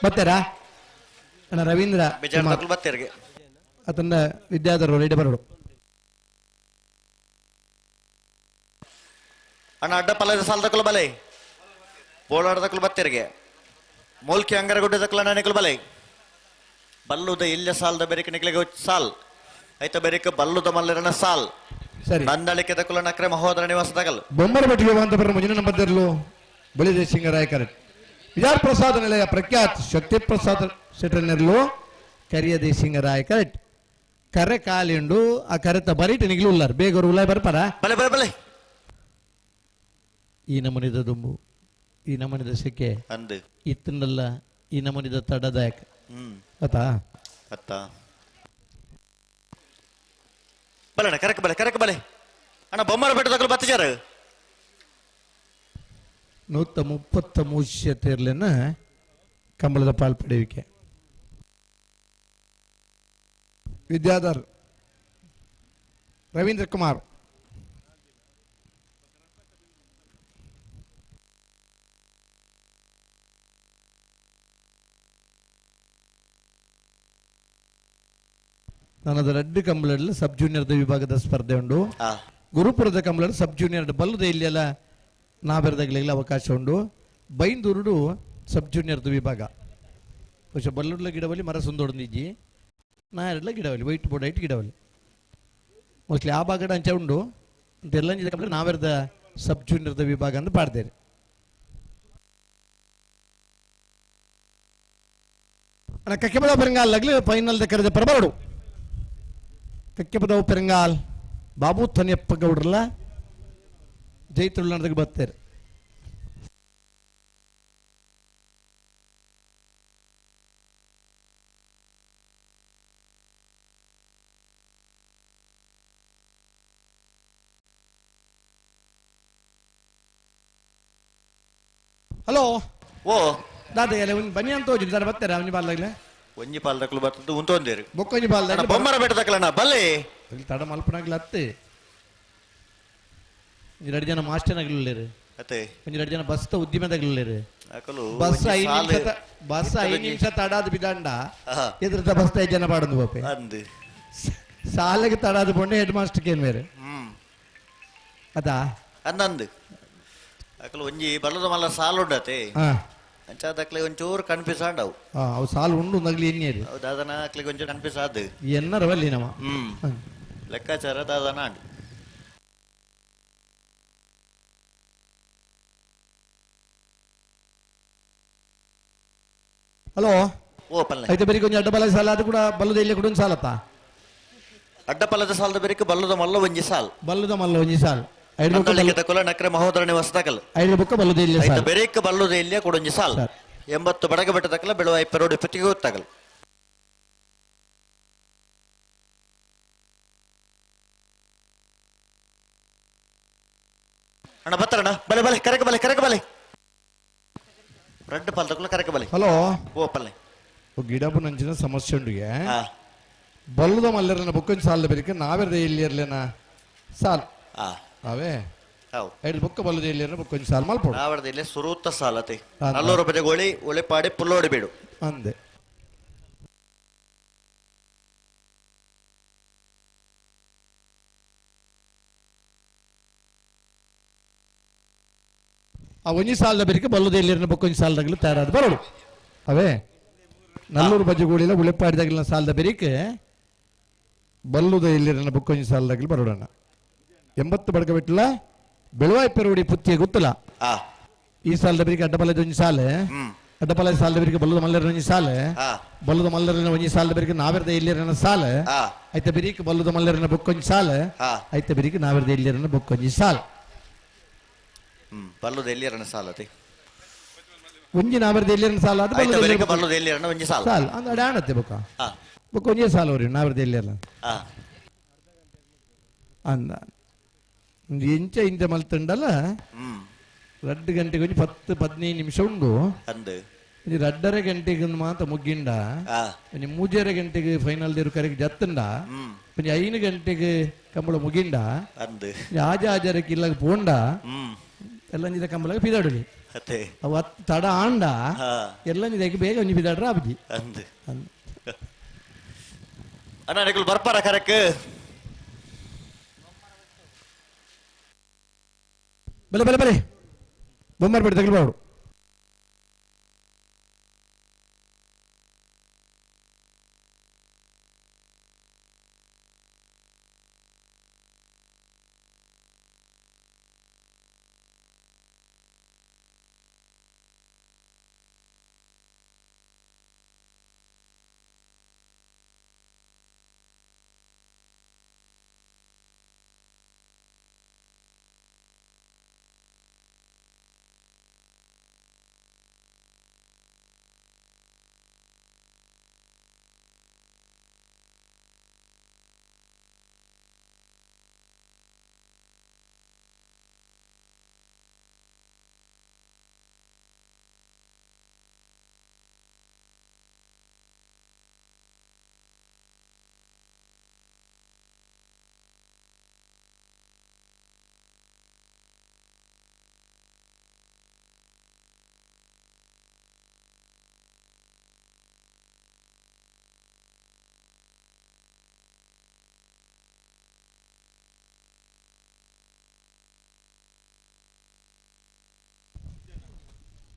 ಬರ್ತಾರಾ ಅಣ್ಣ ರವೀಂದ್ರ ಆತನ ವಿದ್ಯಾಧರ ರೆಡಿ ಬರೋಡು ಅಣ್ಣ ಅಡ್ಡ ಪಲದ ಸಾಲ್ ದಕ್ಕಲು ಬಲೆ ಬೋಳಾಡ ದಕ್ಕಲು ಬತ್ತೆರಿಗೆ ಮೂಲ್ಕಿ ಅಂಗರಗುಡ್ಡೆ ದಕ್ಕಲ ನೆನಕಲು ಬಲೆ ಬಲ್ಲುದ ಇಲ್ಯ ಸಾಲ್ದ ಬೆರಿಕೆ ನಿಕ್ಲಿಗೆ ಸಾಲ್ ಐತ ಬೇರಿಕ ಬಲ್ಲುದ ಮಲ್ಲರನ ಸಾಲ್ ಸರಿ ನಂದಳಿಕೆ ತಕುಲ ನಕ್ರೆ ಮಹೋದರ ನಿವಾಸ ತಗಲ್ ಬೊಮ್ಮರ ಬೆಟ್ಟಿಗೆ ಬಂದ ಮುಂದಿನ ನಂಬರ್ದಿರಲು ಬಳಿದೆ ಸಿಂಗರಾಯ ಕರೆಕ್ಟ್ ವಿಜಯ ಪ್ರಸಾದ ನಿಲಯ ಪ್ರಖ್ಯಾತ್ ಶಕ್ತಿ ಪ್ರಸಾದ್ ಸೆಟ್ರನೆರ್ಲು ಕರಿಯ ದೇಶಿಂಗರಾಯ ಕರೆಕ್ಟ್ ಕರೆ ಕಾಲಿಂಡು ಆ ಕರೆತ ಬರೀಟ್ ನಿಗ್ಲು ಉಲ್ಲಾರ್ ಬೇಗ ಅವ್ರು ಉಲಾಯ್ ಬರ್ಪಾರ ಬಲೆ ಬಲೆ ಬಲೆ ಈ ನಮನಿದ ದುಂಬು ಈ ನಮನಿದ ಸೆಕೆ ಅಂದು ಇತ್ತನಲ್ಲ ಈ ನಮನಿದ ತಡದಾಯಕ ಆತಾ ಅತ್ತ ಬಲಣ್ಣ ಕರಕ ಬಲೆ ಅಣ್ಣ ಬೊಮ್ಮರ ಬೆಟ್ಟ ತಗಲು ಬತ್ತಿಜಾರ 130 ಕಂಬಳದ ಪಾಲ್ಪಡುವಿಕೆ ವಿದ್ಯಾಧರ್ ರವೀಂದ್ರ ಕುಮಾರ್ ನನ್ನದು ರೆಡ್ ಕಂಬಳಲ್ಲಿ ಸಬ್ ಜೂನಿಯರ್ ವಿಭಾಗದ ಸ್ಪರ್ಧೆ ಉಂಟು ಗುರುಪುರದ ಕಂಬಳಲ್ಲಿ ಸಬ್ ಜೂನಿಯರ್ ಬಲ್ಲುದ ಇಲ್ಲೆಲ್ಲ ನಾ ಬೆರೆದಾಗಲಿಲ್ಲ ಅವಕಾಶ ಉಂಟು ಬೈಂದೂರುಡು ಸಬ್ ಜೂನಿಯರ್ದು ವಿಭಾಗ പക്ഷെ ಬಲ್ಲುಡ್ಲ ಗಿಡವಲ್ಲಿ ಮರ ಸುಂದೊಡಂದಿಜ್ಜಿ ನಾ ಎರಡ್ಲ ಗಿಡವಲ್ಲಿ ವೈಟ್ ಬೋರ್ಡ್ ಐಟ್ ಗಿಡವಲ್ಲಿ ಮೋಸ್ಟ್ಲಿ ಆ ಭಾಗಡ ಅಂಚೆ ಉಂಡು ಎಲ್ಲ ನಾ ಬೆರೆದ ಸಬ್ ಜೂನಿಯರ್ದ ವಿಭಾಗ ಅಂತ ಪಾಡ್ದೇರಿ ಕಕ್ಕೆಪದ ಪೆರಂಗಾಲ್ ಲಗ್ಲಿ ಫೈನಲ್ ಕರೆದ ಪರಬರಡು ಕಕ್ಕೆಪದ ಪೆರಂಗಾಲ್ ಬಾಬು ತನಿಯಪ್ಪ ಗೌಡ್ರಲ್ಲ ಜೈತುಳ್ಳದಾಗ ಬರ್ತಾರೆ ಹಲೋ ಓ ದಾದ ಎಲ್ಲ ಒಂದು ಬನ್ನಿ ಅಂತ ಹೋಗಿ ಸರ್ ಬರ್ತಾರೆ ಅವನಿ ಬಾಲ್ದಾಗ್ಲೆ ಒಂಜಿ ಪಾಲ್ ತಕಲು ಬರ್ತದ್ದು ಉಂತೊಂದೇರು ಬೊಕ್ಕೊಂಜಿ ಬಾಲ್ದಾಗ ಬೊಮ್ಮರ ಬೆಟ್ಟ ತಕಲಣ್ಣ ಬಲ್ಲೆ ಇಲ್ಲಿ ತಡ ಮಲ್ಪನಾಗ್ಲಿ ಹತ್ತೆ 2 ಜನ ಮಾಸ್ಟರ್ನಾಗ್ಲಿಲ್ಲೇರು ಅತ್ತೆ ಒಂದ್ 2 ಜನ ಬಸ್ ಉದ್ಯಮದಾಗ್ಲಿಲ್ಲೇರು ಅಕಲು ಬಸ್ 5 ನಿಮಿಷ ತಡಾದ ಬಿದಾಂಡ ಎದುರದ ಬಸ್ 5 ಜನ ಪಾಡೊಂದು ಬಾಪೆ ಅಂದು ಸಾಲೆಗೆ ತಡಾದ ಪೊಂಡೆ ಹೆಡ್ ಮಾಸ್ಟರ್ ಕೇನ್ ಬೇರೆ ಅದಾ ಅಂದಂದು ಅಕಲು ಒಂಜಿ ಬಲ್ಲದ ಮಲ್ಲ ಸಾಲು ಉಂಡತೆ ಹಾ ಅಂಚಾದಕ್ಲೆ ಒಂಚೂರು ಕನ್ಫ್ಯೂಸ್ ಆಂಡವು ಅವು ಸಾಲು ಉಂಡು ನಗ್ಲಿ ಎನ್ನೇರು ದಾದನ ಅಕ್ಲಿಗೆ ಒಂಚೂರು ಕನ್ಫ್ಯೂಸ್ ಆದ್ ಎನ್ನರವಲ್ಲಿ ನಮ್ಮ ಲೆಕ್ಕಾಚಾರ ದಾದನ ಆಂಡ್ ಹಲೋ ಓ ಪಲ್ಲೆ అయితే బరికి కొంచెం అడ్డబల సాల అది కూడా బల్లు దెల్లి కూడా సాలత ಅಡ್ಡಪಲ್ಲದ ಸಾಲದ ಬೆರಿಕ ಬಲ್ಲದ ಮಲ್ಲ ಒಂಜಿ ಸಾಲ್ బల్లుద మల్ల ಒಂಜಿ ಸಾಲ್ ಐದು ಬುಕ್ಕ ನಂದಳಿಕೆ ತಕುಲ ನಕ್ರೆ ಮಹೋದರ ನಿವಾಸ ತಕಲ್ ಐದು ಬುಕ್ಕ ಬಲ್ಲು ದೆಲ್ಲಿ ಐತ ಸಾಲ್ ಬೆರೇಕ ಬಲ್ಲುದ ಇಲ್ಲಿಯ ಕೊಡೊಂಜಿ ಸಾಲ್ 80 ಬಡಗ ಬೆಟ್ಟ ತಕಲ ಬೆಳುವ 2 ಪೆಟ್ಟಿಗೆ ಗೊತ್ತಾಗಲ್ ಅಣ್ಣ ಬತ್ತರಣ್ಣ ಬಲೆ ಬಲೆ ಕರೆಕ ಬಲೆ ರೆಡ್ ಪಾಲ್ ತಕಲ ಕರೆಕ ಬಲೆ ಹಲೋ ಓ ಪಲ್ಲೆ ಗಿಡಬು ನಂಚಿನ ಸಮಸ್ಯೆ ಉಂಡಿಗೆ ಬಲ್ಲುದ ಮಲ್ಲರನ ಬುಕ್ಕೊಂಜಿ ಸಾಲದ ಬೆರಿಕ ನಾವೆರ್ದ ಇಲ್ಲಿ ಇರ್ಲೇನ ಸಾಲ್ ಅವೇ ಐದು ಬುಕ್ಕ ಬಲ್ಲುದ ಇಲ್ಲಿ ಬುಕ್ಕೊಂಜಿ ಸಾಲ್ ಮಲ್ಪೋಡು ನಾವರ್ದ ಇಲ್ಲಿ ಸುರೂತ ಸಾಲತೆ 400 ರೂಪಾಯಿ ಗೋಳಿ ಒಳಿಪಾಡಿ ಪುಲ್ಲೋಡಿ ಬೇಡು ಅಂದೆ ಆ ಒಂಜಿ ಸಾಲದ ಬೆರಿಕೆ ಬಲ್ಲುದ ಇಲ್ಲಿನ ಬುಕ್ಕೊಂಜಿ ಸಾಲದಾಗಲಿ ತಯಾರಾದ ಬರೋಡು ಅವೇ ನಲ್ಲೂರು ಬಜ್ಜಿಗೂಡಿಲ ಉಳಿಪಾಡಿದಾಗಲಿನ ಸಾಲದ ಬೆರಿಕೆ ಬಲ್ಲುದ ಇಲ್ಲಿನ ಬುಕ್ಕೊಂಜಿ ಸಾಲದಾಗಲಿ ಬರೋಡಣ್ಣ 80 ಬಡಗ ಬಿಟ್ಟಲ ಬೆಳುವಾಯಿ ಪೆರುಡಿ ಪುತ್ತಿಗೆ ಗೊತ್ತಲ್ಲ ಈ ಸಾಲದ ಬೆರಿಕೆ ಅಡ್ಡಪಲ್ಲದ ಒಂಜಿ ಸಾಲೆ ಅಡ್ಡಪಲ್ಲದ ಸಾಲದ ಬೆರಿಕೆ ಬಲ್ಲುದ ಮಲ್ಲರಿನ ಒಂಜಿ ಸಾಲೆ ಬಲ್ಲುದ ಮಲ್ಲರಿನ ಒಂಜಿ ಸಾಲದ ಬೆರಿಕೆ ನಾವೆರ್ದ ಇಲ್ಲಿನ ಸಾಲೆ ಐತ ಬೆರಿಕೆ ಬಲ್ಲುದ ಮಲ್ಲರಿನ ಬುಕ್ಕೊಂಜಿ ಸಾಲೆ ಐತ ಬೆರಿಕೆ ನಾವೆರ್ದ ಇಲ್ಲಿನ ಬುಕ್ಕೊಂಜಿ ಸಾಲ್ ಬಲ್ಲುದ ಎಲ್ಲಿಯರನ ಸಾಲತೆ ಒಂಜಿ ನಾವೆರ್ದ ಇಲ್ಲಿನ ಸಾಲ ಅದು ಬಲ್ಲುದ ಎಲ್ಲಿಯರನ ಒಂಜಿ ಸಾಲ್ ಸಾಲ್ ಅಂದ ಅಡಾಣತ್ತೆ ಬುಕ್ಕ ಬುಕ್ಕ ಒಂಜೇ ಸಾಲ ಅವ್ರಿ ನಾವೆರ್ದ ಇಲ್ಲಿರಲ್ಲ ಅಂದ ಎಂಚ ಇಂಚ ಮಲ್ತಂಡಲ್ಲ 2 ಗಂಟೆಗೆ ಒಂಜಿ 10-15 ನಿಮಿಷ ಉಂಡು ಅಂದು ಒಂಜಿ 2:30 ಗಂಟೆಗೆ ಮಾತ ಮುಗ್ಗಿಂಡ ಒಂಜಿ 3:30 ಗಂಟೆಗೆ ಫೈನಲ್ ದೇರು ಕರೆಗೆ ಜತ್ತಂಡ ಒಂಜಿ 5 ಗಂಟೆಗೆ ಕಂಬಳ ಮುಗಿಂಡ ಅಂದು ಆಜಾರಕ್ಕೆ ಇಲ್ಲ ಪೋಂಡ ಎಲ್ಲ ನಿಜ ಕಂಬಳ ಪಿದಾಡಲಿ ಅವ ತಡ ಆಂಡ ಎಲ್ಲ ನಿಜಕ್ಕೆ ಬೇಗ ಒಂಜಿ ಪಿದಾಡ್ರ ಆಬುಜಿ ಅಂದು ಅಣ್ಣ ನಿಕುಲು ಬರ್ಪಾರ ಕರೆಕ್ ಬಲೆ ಬಲೆ ಬಲೆ ಬೊಮ್ಮರ್ ಬಿಟ್ಟು ತಗಲ್ಬಾಡು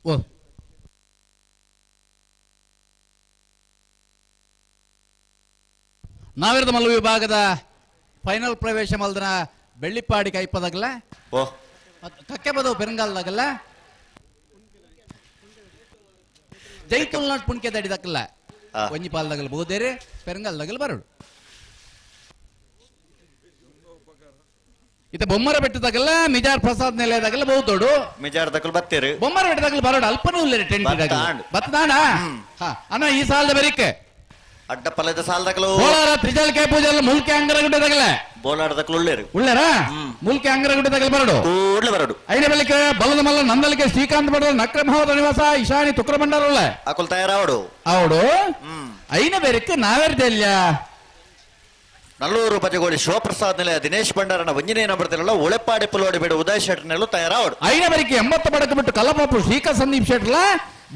ಓ ನಾವಿರದ ಮಲ್ಲ ವಿಭಾಗದ ಫೈನಲ್ ಪ್ರವೇಶ ಮಲ್ದನ ಬೆಳ್ಳಿಪ್ಪಾಡಿ ಕೈಪದಾಗಲ್ಲ ಓ ಕಕ್ಕೆ ಬದವು ಪೆರಂಗಾಲ್ದಾಗಲ್ಲ ಜೈತುಲ್ನಾಟ್ ಪುಣ್ಕೆ ದಡಿದಕ್ಕಲ್ಲ ಒಂಜಿ ಪಾಲ್ದಾಗಲ್ಲ ಬಹುದೇರೆ ಪೆರಂಗಾಲ್ದಾಗಲ್ಲ ಬರೋಡು ಇತ್ತ ಬೊಮ್ಮರ ಬೆಟ್ಟದಾಗಲ್ಲ ಮಿಜಾರ್ ಪ್ರಸಾದ್ ನೆಲೆದಾಗಲ್ಲ ಬಹುದೊಡು ಮಿಜಾರ್ ದಕ್ಕಲ್ ಬತ್ತೀರಿ ಬೊಮ್ಮರ ಬೆಟ್ಟದಾಗಲ್ಲ ಬರೋಡು ಅಲ್ಪನೂ ಇಲ್ಲ ಟೆಂಟ್ ಬತ್ತಾಣ ಅಣ್ಣ ಈ ಸಾಲದ ಬೆರಿಕೆ ಅಡ್ಡ ಪಲ್ಲದ ಸಾಲದಕ್ಕಲು ಕೋಲಾರ ತ್ರಿಜಲ್ಕೆ ಪೂಜೆಲ್ಲ ಮುಲ್ಕೆ ಅಂಗರಗುಡ್ಡದಾಗಲ್ಲ ಬೋಲಾಡದಕ್ಕಲು ಉಳ್ಳೇರು ಉಳ್ಳಾರ ಮುಲ್ಕೆ ಅಂಗರಗುಡ್ಡದಾಗಲ್ಲ ಬರೋಡು ಕೂಡ್ಲೆ ಬರೋಡು ಐನೇ ಬೆಳಕೆ ಬಲದ ಮಲ್ಲ ನಂದಲಿಕೆ ಶ್ರೀಕಾಂತ್ ಬಡದ ನಕ್ರಮಹೋದ ನಿವಾಸ ಈಶಾನಿ ತುಕ್ರ ಬಂಡಾರಲ್ಲ ಅಕಲ್ ತಯಾರಾವಡು ಅವಡು ಐನೇ ಬೆರಕ್ಕೆ ನಾವೆರ್ದೆಲ್ಲ ನಲ್ಲೂರು ಪಜಗೋಳಿ ಶಿವಪ್ರಸಾದ್ ನಿಲಯ ದಿನೇಶ್ ಭಂಡಾರನ ವಂಜನೇನ ಬರ್ತಿರಲ್ಲ ಒಳೆಪಾಡಿ ಪುಲೋಡಿ ಬೇಡ ಉದಯ್ ಶೆಟ್ನೆಲ್ಲೂ ತಯಾರಾವಡು ಐನೇ ಬೆರಕ್ಕೆ 80 ಬಡಕ ಬಿಟ್ಟು ಕಲ್ಲಪಾಪು ಶ್ರೀಕಾ ಸಂದೀಪ್ ಶೆಟ್ಲ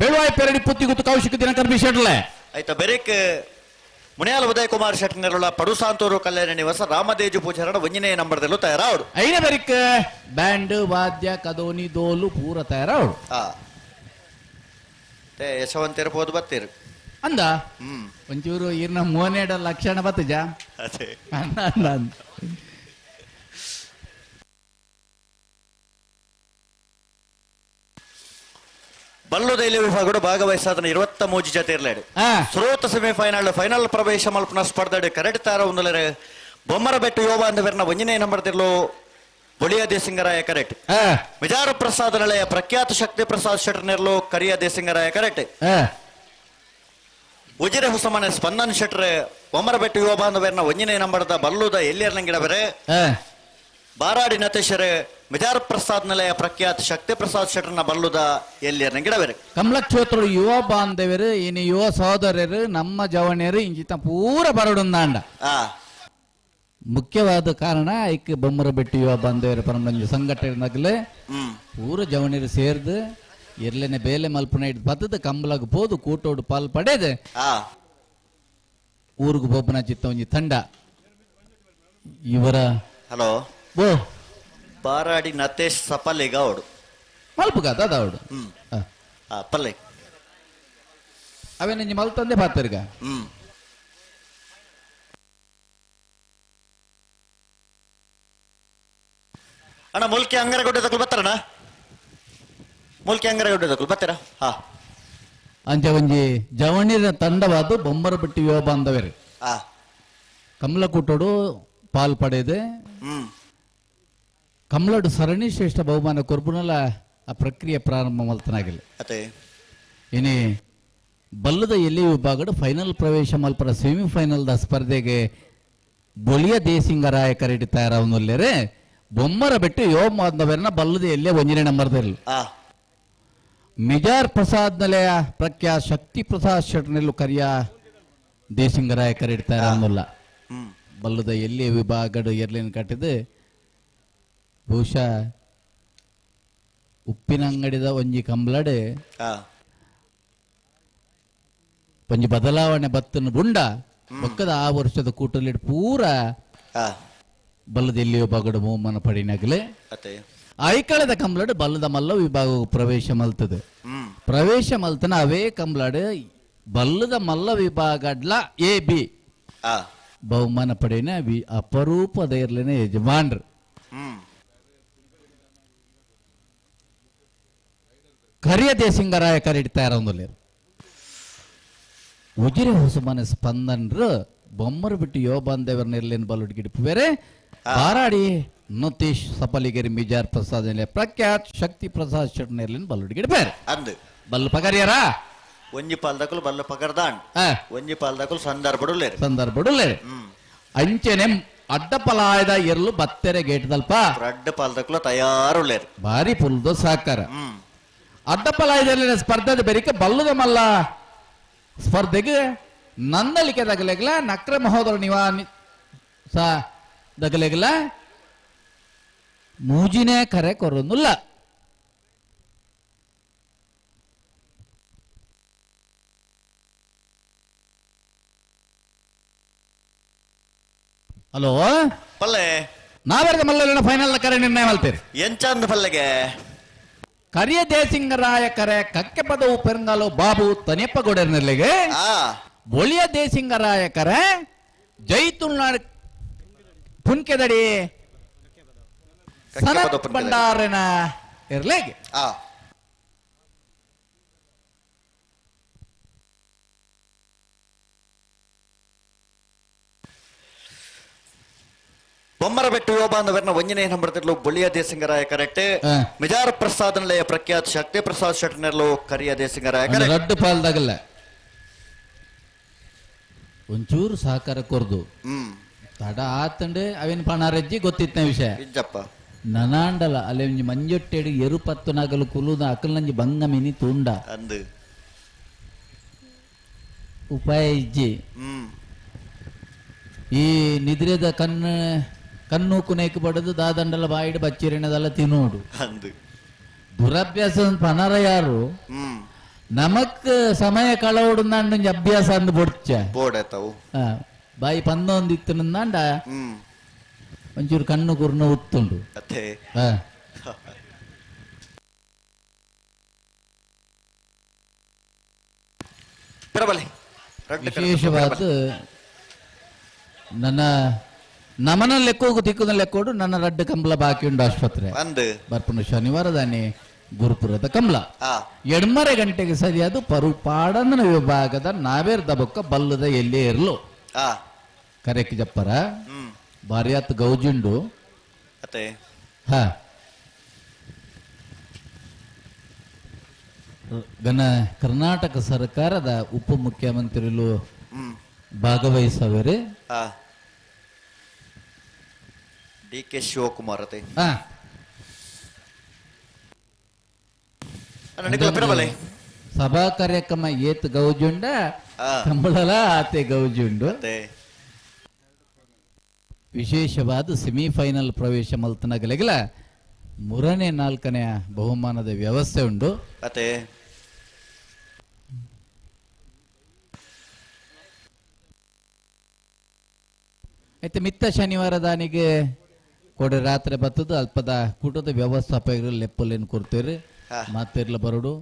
ಬೆಳವಾಯಿ ಪೆರಡಿ ಪುತ್ತಿ ಗುತ್ತು ಕೌಶಿಕ ದಿನಕರ್ಬಿ ಶೆಟ್ಲ ಆಯ್ತಾ ಬೆರೇಕ್ ಮುನಿಯಾಲ ಉದಯ್ ಕುಮಾರ್ ಶೆಟ್ನೆಲ್ಲ ಪಡುಸಾಂತೂರು ಕಲ್ಯಾಣ ನಿವಾಸ ರಾಮದೇಜು ಪೂಜಾರನ ವಂಜನೇಯ ನಂಬರ್ದಲ್ಲೂ ತಯಾರಾವಡು ಐನೇ ಬೆರಕ್ಕೆ ಬ್ಯಾಂಡ್ ವಾದ್ಯ ಕದೋನಿ ದೋಲು ಪೂರ ತಯಾರಾವಡು ಯಶವಂತಿರ್ಬೋದು ಬತ್ತೀರು ಅಂದ ಒಂಚೂರು ಇರ್ನ ಮೋನೇಡ ಲಕ್ಷಣ ಬತ್ತಜ ಅದೇ ಬಲ್ಲುದೈಲಿ ವಿಭಾಗಡು ಭಾಗವಹಿಸಾದನ 23 ಜತೆ ಇರ್ಲಾಡು ಶ್ರೋತ ಸೆಮಿಫೈನಲ್ ಫೈನಲ್ ಪ್ರವೇಶ ಮಲ್ಪನ ಸ್ಪರ್ಧೆ ಕರೆಕ್ಟ್ ತಾರ ಒಂದಲರೆ ಬೊಮ್ಮರ ಬೆಟ್ಟು ಯೋಬ ಅಂದವರನ ವಂಜನೆ ನಂಬರ್ತಿರ್ಲು ಬೊಳಿಯ ದೇಸಿಂಗರಾಯ ಕರೆಕ್ಟ್ ಮಿಜಾರ ಪ್ರಸಾದ್ ನಳೆಯ ಪ್ರಖ್ಯಾತ ಶಕ್ತಿ ಪ್ರಸಾದ್ ಶೆಟ್ರ್ನೆರ್ಲು ಕರಿಯ ದೇಸಿಂಗರಾಯ ಕರೆಕ್ಟ್ ಉಜಿರೆ ಹೊಸಮನೆ ಸ್ಪಂದನ್ ಶೆಟ್ರೆ ಬೊಮ್ಮರ ಬೆಟ್ಟು ಯೋಬ ಅಂದವರನ ವಂಜನೆ ನಂಬರ್ದ ಬಲ್ಲುದ ಎಲ್ಲಿಯರ್ನಂಗಿಡ ಬೇರೆ ಬಾರಾಡಿ ನತೇಶರೆ ಮಿಜಾರ ಪ್ರಸಾದ್ ನಿಲಯ ಪ್ರಖ್ಯಾತ ಶಕ್ತಿ ಪ್ರಸಾದ್ ಶೆಟ್ರನ ಬಲ್ಲುದ ಎಲ್ಲಿಯರ್ನ ಗಿಡಬೇರೆ ಕಮಲಕ್ಷೇತ್ರ ಯುವ ಬಾಂಧವ್ಯರು ಇನ್ನು ಯುವ ಸಹೋದರರು ನಮ್ಮ ಜವಣಿಯರು ಇಂಜಿತ ಪೂರ ಬರಡುಂದಾಂಡ ಮುಖ್ಯವಾದ ಕಾರಣ ಐಕ್ ಬೊಮ್ಮರ ಬೆಟ್ಟಿ ಯುವ ಬಾಂಧವ್ಯರ ಪರಮಂಜು ಸಂಘಟನೆಗಲೇ ಪೂರ ಜವಣಿಯರು ಸೇರ್ದು ಇರ್ಲೇನೆ ಬೇಲೆ ಮಲ್ಪನ ಇಟ್ಟು ಬತ್ತದ ಕಂಬಲಾಗ ಪೋದು ಕೂಟೋಡು ಪಾಲ್ ಪಡೆದು ಊರಿಗೆ ಬೋಪನ ಚಿತ್ತ ಒಂಜಿ ತಂಡ ಇವರ ಹಲೋ ಓ ಬಾರಾಡಿ ನತೇಶ್ ಸಪಲಿಗ ಅವಡು ಮಲ್ಪುಗ ಅದಾವಡು ಪಲ್ಲೆ ಅವೇ ನಿಂಜಿ ಮಲ್ತಂದೆ ಪಾತರ್ಗ ಅಣ್ಣ ಮುಲ್ಕಿ ಅಂಗರಗೊಡ್ಡೆ ತಗೊಳ್ ಬರ್ತಾರಣ್ಣ ಮುಲ್ಕಿ ಅಂಗರಗೊಡ್ಡೆ ತಗೊಳ್ ಬರ್ತೀರಾ ಅಂಚ ಒಂಜಿ ಜವಣಿರ ತಂಡವಾದ ಬೊಮ್ಮರ ಬಿಟ್ಟು ಯುವ ಬಾಂಧವ್ಯರು ಕಮಲಕೂಟೋಡು ಪಾಲ್ ಪಡೆದು ಕಮಲಡು ಸರಣಿ ಶ್ರೇಷ್ಠ ಬಹುಮಾನ ಕೊರ್ಬುನಲ ಆ ಪ್ರಕ್ರಿಯೆ ಪ್ರಾರಂಭ ಮಲ್ತನಾಗಿಲ್ಲ ಇನಿ ಬಲ್ಲದ ಎಲ್ಲಿ ವಿಭಾಗದ ಫೈನಲ್ ಪ್ರವೇಶ ಮಲ್ಪರ ಸೆಮಿಫೈನಲ್ ದ ಸ್ಪರ್ಧೆಗೆ ಬೊಳಿಯ ದೇಸಿಂಗರಾಯ ಕರೆಡಿ ತಯಾರಾವನಲ್ಲೇ ಬೊಮ್ಮರ ಬಿಟ್ಟು ಯುವ ಬಾಂಧವ್ಯರನ್ನ ಬಲ್ಲದ ಎಲ್ಲೇ ಒಂಜನೇ ನಂಬರ್ದಲ್ಲಿ ಮಿಜಾರ್ ಪ್ರಸಾದ್ ನಲೆಯ ಪ್ರಖ್ಯಾತ ಶಕ್ತಿ ಪ್ರಸಾದ್ ಶೆಟ್ನೆಲ್ಲು ಕರಿಯ ದೇಸಿಂಗರಾಯ ಕರೆಡಿ ತಯಾರಾವನಲ್ಲ ಬಲ್ಲದ ಎಲ್ಲಿ ವಿಭಾಗದ ಎರ್ಲಿನ ಕಟ್ಟಿದ್ದು ಬಹುಶಃ ಉಪ್ಪಿನ ಅಂಗಡಿದ ಒಂಜಿ ಕಂಬ್ಲಡೆ ಒಂಜಿ ಬದಲಾವಣೆ ಬತ್ತನ ಬುಂಡ ಪಕ್ಕದ ಆ ವರ್ಷದ ಕೂಟಲ್ಲಿ ಪೂರ ಬಲ್ಲದ ಎಲ್ಲಿಯೋ ಬಗಡು ಬಹುಮಾನ ಪಡಿನಾಗಲೇ ಐಕಳದ ಕಂಬ್ಲಡ್ ಬಲ್ಲದ ಮಲ್ಲ ವಿಭಾಗ ಪ್ರವೇಶ ಮಲ್ತದೆ ಪ್ರವೇಶ ಮಲ್ತನ ಅವೇ ಕಂಬ್ಲಡ್ ಬಲ್ಲದ ಮಲ್ಲ ವಿಭಾಗಡ್ಲ ಎ ಬಿ ಬಹುಮಾನ ಪಡೆನ ಅಪರೂಪದ ಇರ್ಲೇನೆ ಯಜಮಾನ್ರು ಕರಿಯ ದೇಸಿಂಗರಾಯ ಕರೆಡ್ತಾ ಇರೋದಿಲ್ಲ ಉಜಿರೆ ಹೊಸಮನೆ ಸ್ಪಂದನ್ರು ಬೊಮ್ಮರು ಬಿಟ್ಟು ಯುವ ಬಾಂಧವ್ಯರನ್ನ ಇರ್ಲೇನು ಬಲ್ಲುಡ್ ಗಿಡಿಪು ಬೇರೆ ಬಾರಾಡಿ ನತೇಶ್ ಸಪಲಿಗೆರಿ ಮಿಜಾರ್ ಪ್ರಸಾದ್ ಪ್ರಖ್ಯಾತ್ ಶಕ್ತಿ ಪ್ರಸಾದ್ ಶೆಟ್ನ ಇರ್ಲೇನು ಬಲ್ಲುಡ್ ಗಿಡ ಬೇರೆ ಅಂದು ಬಲ್ಲು ಪಗಾರಿಯಾರ ಒಂಜಿ ಪಾಲ್ದಕಲು ಬಲ್ಲ ಪಗರ್ದಾಂಡ್ ಒಂಜಿ ಪಾಲ್ದಕಲು ಸಂದರ್ಭಡುಲ್ಲೇ ಅಂಚೆನೆ ಅಡ್ಡಪಲಾಯದ ಎರಲು ಬತ್ತೆರೆ ಗೇಟ್ ದಲ್ಪ ಅಡ್ಡ ಪಾಲ್ದಕಲು ತಯಾರುಳ್ಳೇರು ಭಾರಿ ಪುಲ್ದು ಸಾಕಾರ ಅಡ್ಡಪಲಾಯದಲ್ಲಿ ಸ್ಪರ್ಧೆ ಬೆರಿಕೆ ಬಲ್ಲದ ಮಲ್ಲ ಸ್ಪರ್ಧೆಗೆ ನಂದಲಿಕೆ ದಗಲೆಗಲ ನಕ್ರ ಮಹೋದರ ದಗಲೆಗಲ ಮೂಜಿನೇ ಕರೆ ಕೊರೊಂದಿಲ್ಲ ಹಲೋ ಪಲ್ಲೆ ನಾವೆರ್ಗ ಮಲ್ಲ ಫೈನಲ್ ಕರೆ ನಿರ್ಣಯ ಮಾಡ್ತೀರಿ ಎಂಚಂದ ಪಲ್ಲೆಗೆ ಕರಿಯ ದೇಸಿಂಗರಾಯ ಕರೆ ಕಕ್ಕೆ ಪದವು ಪೆರಂಗಾಲು ಬಾಬು ತನೆಪ್ಪ ಗೊಡೆರ್ನೆಲ್ಲಿಗೆ ಆ ಬೊಳಿಯ ದೇಸಿಂಗರಾಯ ಕರೆ ಜೈ ತುಳುನಾಡು ಪುನ್ಕೆದಡಿ ಸನತ್ ಭಂಡಾರನ ಇರ್ಲೆಗೆ ಆ ಬೊಮ್ಮರಬೆಟ್ಟು ಯುವ ಬಾಂಧವರನ್ನ ಒಂಜನೇ ನಂಬರ್ತಿರ್ಲು ಬೊಳಿಯ ದೇಸಿಂಗರಾಯ ಕರೆಕ್ಟ್ ಹಾ. ಮಿಜಾರ ಪ್ರಸಾದ್ ನಿಲಯ ಪ್ರಖ್ಯಾತ್ ಶಕ್ತಿ ಪ್ರಸಾದ್ ಶೆಟ್ಟರ್ನೆರ್ಲು ಕರಿಯ ದೇಸಿಂಗರಾಯ ಕರೆಕ್ಟ್ ರಡ್ಡು ಪಾಲ್ದಾಗಲ್ಲ ಒಂಚೂರು ಸಹಕಾರ ಕೊರ್ದು ತಡ ಆತಂಡೆ ಅವೇನು ಪಣಾರಜ್ಜಿ ಗೊತ್ತಿತ್ತನ ವಿಷಯ ಇಜ್ಜಪ್ಪ ನನಾಂಡಲ ಅಲ್ಲೇ ಒಂಜಿ ಮಂಜೊಟ್ಟೆಡು ಎರು ಪತ್ತು ನಗಲು ಕುಲುದ ಅಕಲ್ ನಂಜಿ ಬಂಗ ಮಿನಿ ತುಂಡ ಅಂದು ಉಪಾಯ ಇಜ್ಜಿ ಈ ನಿದ್ರೆದ ಕಣ್ಣು ಕುನೇಕು ಬಡದು ದಾದಂಡಲ ಬಾಯಿಡು ಬಚ್ಚಿರಿನದಲ್ಲ ತಿನ್ನೋಡು ಅಂದು ದುರಭ್ಯಾಸ ಪನರ ಯಾರು ನಮಕ್ ಸಮಯ ಕಳವಡುಂದಾಂಡ ಅಭ್ಯಾಸ ಅಂದು ಬೊಡ್ಚ ಬೋರ್ಡ್ ಆಯ್ತಾವು ಬಾಯಿ ಪಂದೊಂದಿತ್ತು ನಂದಾಂಡ ಒಂಚೂರು ಕಣ್ಣು ಕುರ್ನ ಉತ್ತುಂಡು ಅತ್ತೆ ಆ. ಬರಬಲಿ ರಡ್ಡು ವಿಶೇಷವಾದ ನನ್ನ ನಮನ ಲೆಕ್ಕೋಗು ತಿಕ್ಕುನ ಲೆಕ್ಕೋಡು ನನ್ನ ರಡ್ಡು ಕಂಬಳ ಬಾಕಿ ಉಂಡು ಆಸ್ಪತ್ರೆ ಅಂದು ಬರ್ಪುಂಡು ಶನಿವಾರ ದಾನೆ ಗುರುಪುರದ ಕಂಬಳ ಆ ಎಡಮರೆ ಗಂಟೆಗೆ ಸರಿಯಾದ ಪರುಪಾಡನ ವಿಭಾಗದ ನಾವೇರ್ದ ಬೊಕ್ಕ ಬಲ್ಲದ ಎಲ್ಲೇ ಇರ್ಲು ಆ ಕರೆಕ್ ಜಪ್ಪರ ಬಾರಿಯಾತ್ ಗೌಜುಂಡು ಅತ್ತೆ ಹ ಗನ ಕರ್ನಾಟಕ ಸರ್ಕಾರದ ಉಪಮುಖ್ಯಮಂತ್ರಿಗಳು ಭಾಗವಹಿಸವರೆ ಆ ಡಿ ಕೆ ಶಿವಕುಮಾರ್ ಅತ್ತೆ ಹ ಬರಬಲಿ ಸಭಾ ಕಾರ್ಯಕ್ರಮ ಏತ್ ಗೌಜುಂಡ ಕಂಬಳಲ ಆತೆ ಗೌಜುಂಡು ಅತ್ತೆ ವಿಶೇಷವಾದ ಸೆಮಿಫೈನಲ್ ಪ್ರವೇಶ ಮಲ್ತನಗಲೆಗಲ 3ನೇ 4ನೇ ಬಹುಮಾನದ ವ್ಯವಸ್ಥೆ ಉಂಡು ಅತ್ತೆ అయితే ಮಿತ್ತ ಶನಿವಾರ ದಾನಿಗೆ ಕೊಡೆ ರಾತ್ರಿ ಬತ್ತದು ಅಲ್ಪದ ಕೂಟದ ವ್ಯವಸ್ಥಾಪಕರು ಲೆಪ್ಪಲೇನು ಕೊಡ್ತೇರಿ ಮಾತಿರ್ಲ ಬರೋಡು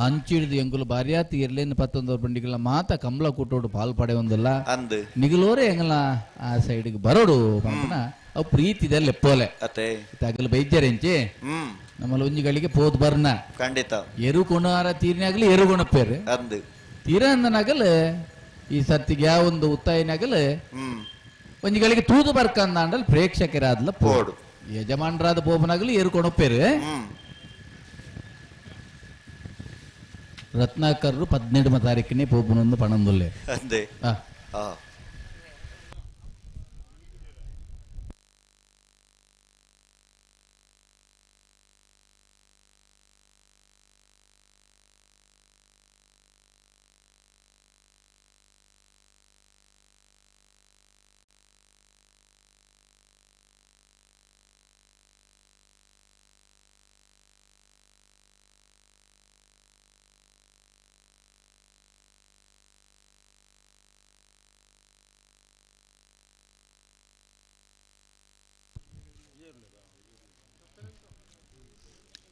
ಅಂಚಿಡ್ದು ಎಂಗುಲು ಬಾರಿಯಾತಿ ಇರ್ಲೇನು ಪತ್ತೊಂದವ್ರ ಬಂಡಿಗಳ ಮಾತ ಕಂಬಳ ಕೂಟೋಡು ಪಾಲ್ ಪಡೆ ಒಂದಿಲ್ಲ ಅಂದು ನಿಗಲೋರೆ ಎಂಗಲ ಆ ಸೈಡ್ಗೆ ಬರೋಡು ಪಾಪನ ಅವು ಪ್ರೀತಿ ಇದೆ ಲೆಪ್ಪೋಲೆ ಅತ್ತೆ ತಗಲು ಬೈದ್ಯರೆಂಚಿ ನಮ್ಮಲ್ಲಿ ಒಂಜಿಗಳಿಗೆ ಪೋದ್ ಬರ್ನ ಖಂಡಿತ ಎರು ಕೊಣಾರ ತೀರ್ನಾಗಲಿ ಎರು ಕೊಣಪ್ಪೇರು ಅಂದು ತೀರ ಅಂದನಾಗಲು ಈ ಸತ್ತಿಗೆ ಯಾವ ಒಂದು ಉತ್ತಾಯಿನಾಗಲು ಒಂಜಿಗಳಿಗೆ ತೂದು ಬರ್ಕಂದಾಂಡಲ್ ಪ್ರೇಕ್ಷಕರಾದ್ಲ ಪೋಡು ಯಜಮಾನರಾದ ಬೋಬನಾಗಲಿ ಏರ್ಕೊಂಡೊಪ್ಪೇರು ರತ್ನಾಕರ್ರು 17వ ತಾರೀಕಿನೇ ಪೋಪನೊಂದು ಪಣಂದೊಲ್ಲೆ ಅಂದೆ ಆ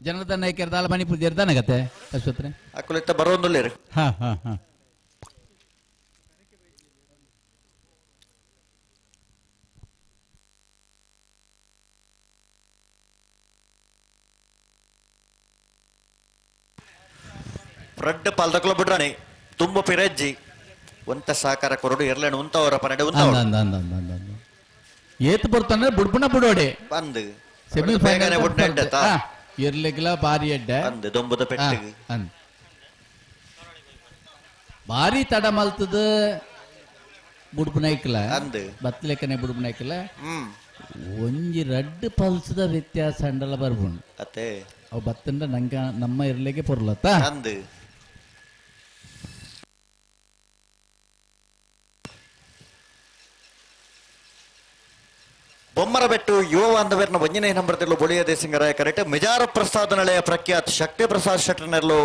ಜನರದ ನಾಯಕರದಾಲ ಮಣಿಪುರ ಜರ್ದಾನಗತ್ತೆ ಅಶ್ವತ್ರೆ ಅಕ್ಕಲಿತ್ತ ಬರೋಂದುಲ್ಲೇರು ಹಾ ಹಾ ಹಾ ರಡ್ಡು ಪಾಲ್ದಕ್ಲ ಬಿಡ್ರಾಣಿ ತುಂಬ ಪಿರಜ್ಜಿ ಒಂತ ಸಹಕಾರ ಕೊರಡು ಇರ್ಲೇನು ಉಂತವರ ಪನಡೆ ಉಂತವರ ಏತ್ ಬರ್ತಾನೆ ಬುಡ್ಬುಣ ಬಿಡೋಡೆ ಬಂದು ಸೆಮಿಫೈನಲ್ ಬಿಡ್ನೆಡ್ಡತ ಇರ್ಲಿಕ್ಲ ಬಾರಿ ಅಡ್ಡ ಅಂದು ದೊಂಬದ ಪೆಟ್ಟಿಗೆ ಬಾರಿ ತಡ ಮಲ್ತದ ಬುಡ್ಬುನೈಕ್ಲ ಅಂದು ಬತ್ಲೆಕ್ಕನೆ ಬುಡ್ಬುನೈಕ್ಲ ಒಂಜಿ ರಡ್ಡು ಪಲ್ಸದ ವ್ಯತ್ಯಾಸ ಅಂಡಲ ಬರ್ಬುಣ್ ಅತ್ತೆ ಅವು ಬತ್ತಂಡ ನಂಗ ನಮ್ಮ ಇರ್ಲಿಕ್ಕೆ ಪೊರ್ಲತ್ತ ಅಂದು ಬೊಮ್ಮರಬೆಟ್ಟು ಯುವ ಬಾಂಧವರನ್ನ ಒಂಜನೇ ನಂಬರ್ತಿರ್ಲು ಬೊಳಿಯ ದೇಸಿಂಗರಾಯ ಕರೆಕ್ಟ್ ಮಿಜಾರ ಪ್ರಸಾದ ನಳೆಯ ಪ್ರಖ್ಯಾತ್ ಶಕ್ತಿ ಪ್ರಸಾದ್ ಶೆಟ್ಟರ್ನೆರ್ಲು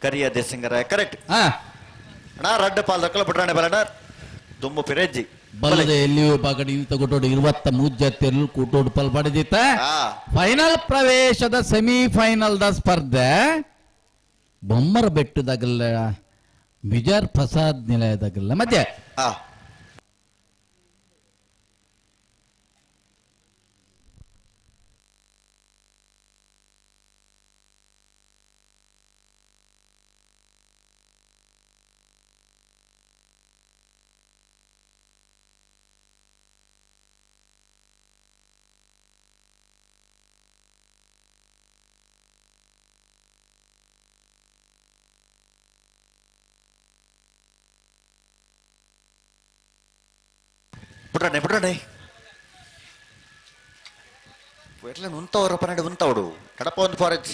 ಕರಿಯ ದೇಸಿಂಗರಾಯ ಕರೆಕ್ಟ್ ಅಣ್ಣ ರಡ್ಡು ಪಾಲ್ ದಕ್ಕಲ ಬಿಡ್ರಾಣೆ ಬಲಣ್ಣ ದುಂಬು ಪಿರಜ್ಜಿ ಬಲ್ಲದ ಎಲ್ಲಿಯೂ ವಿಭಾಗ ನಿಂತ ಕೂಟೋಡು 23 ಜತೆಯಲ್ಲಿ ಕೂಟೋಡು ಪಲ್ಪಡೆದಿತ್ತ ಫೈನಲ್ ಪ್ರವೇಶದ ಸೆಮಿಫೈನಲ್ ದ ಸ್ಪರ್ಧೆ ಬೊಮ್ಮರ ಬೆಟ್ಟದಾಗಲ್ಲ ಬಿಜಾರ್ ಪ್ರಸಾದ್ ನಿಲಯದಾಗಲ್ಲ ಮಧ್ಯ ಬಿಡ್ರಾನೆ ఎట్లా ఉంతావు పన్నెండు ఉంతావుడు కడప ఉంది ఫారెజ్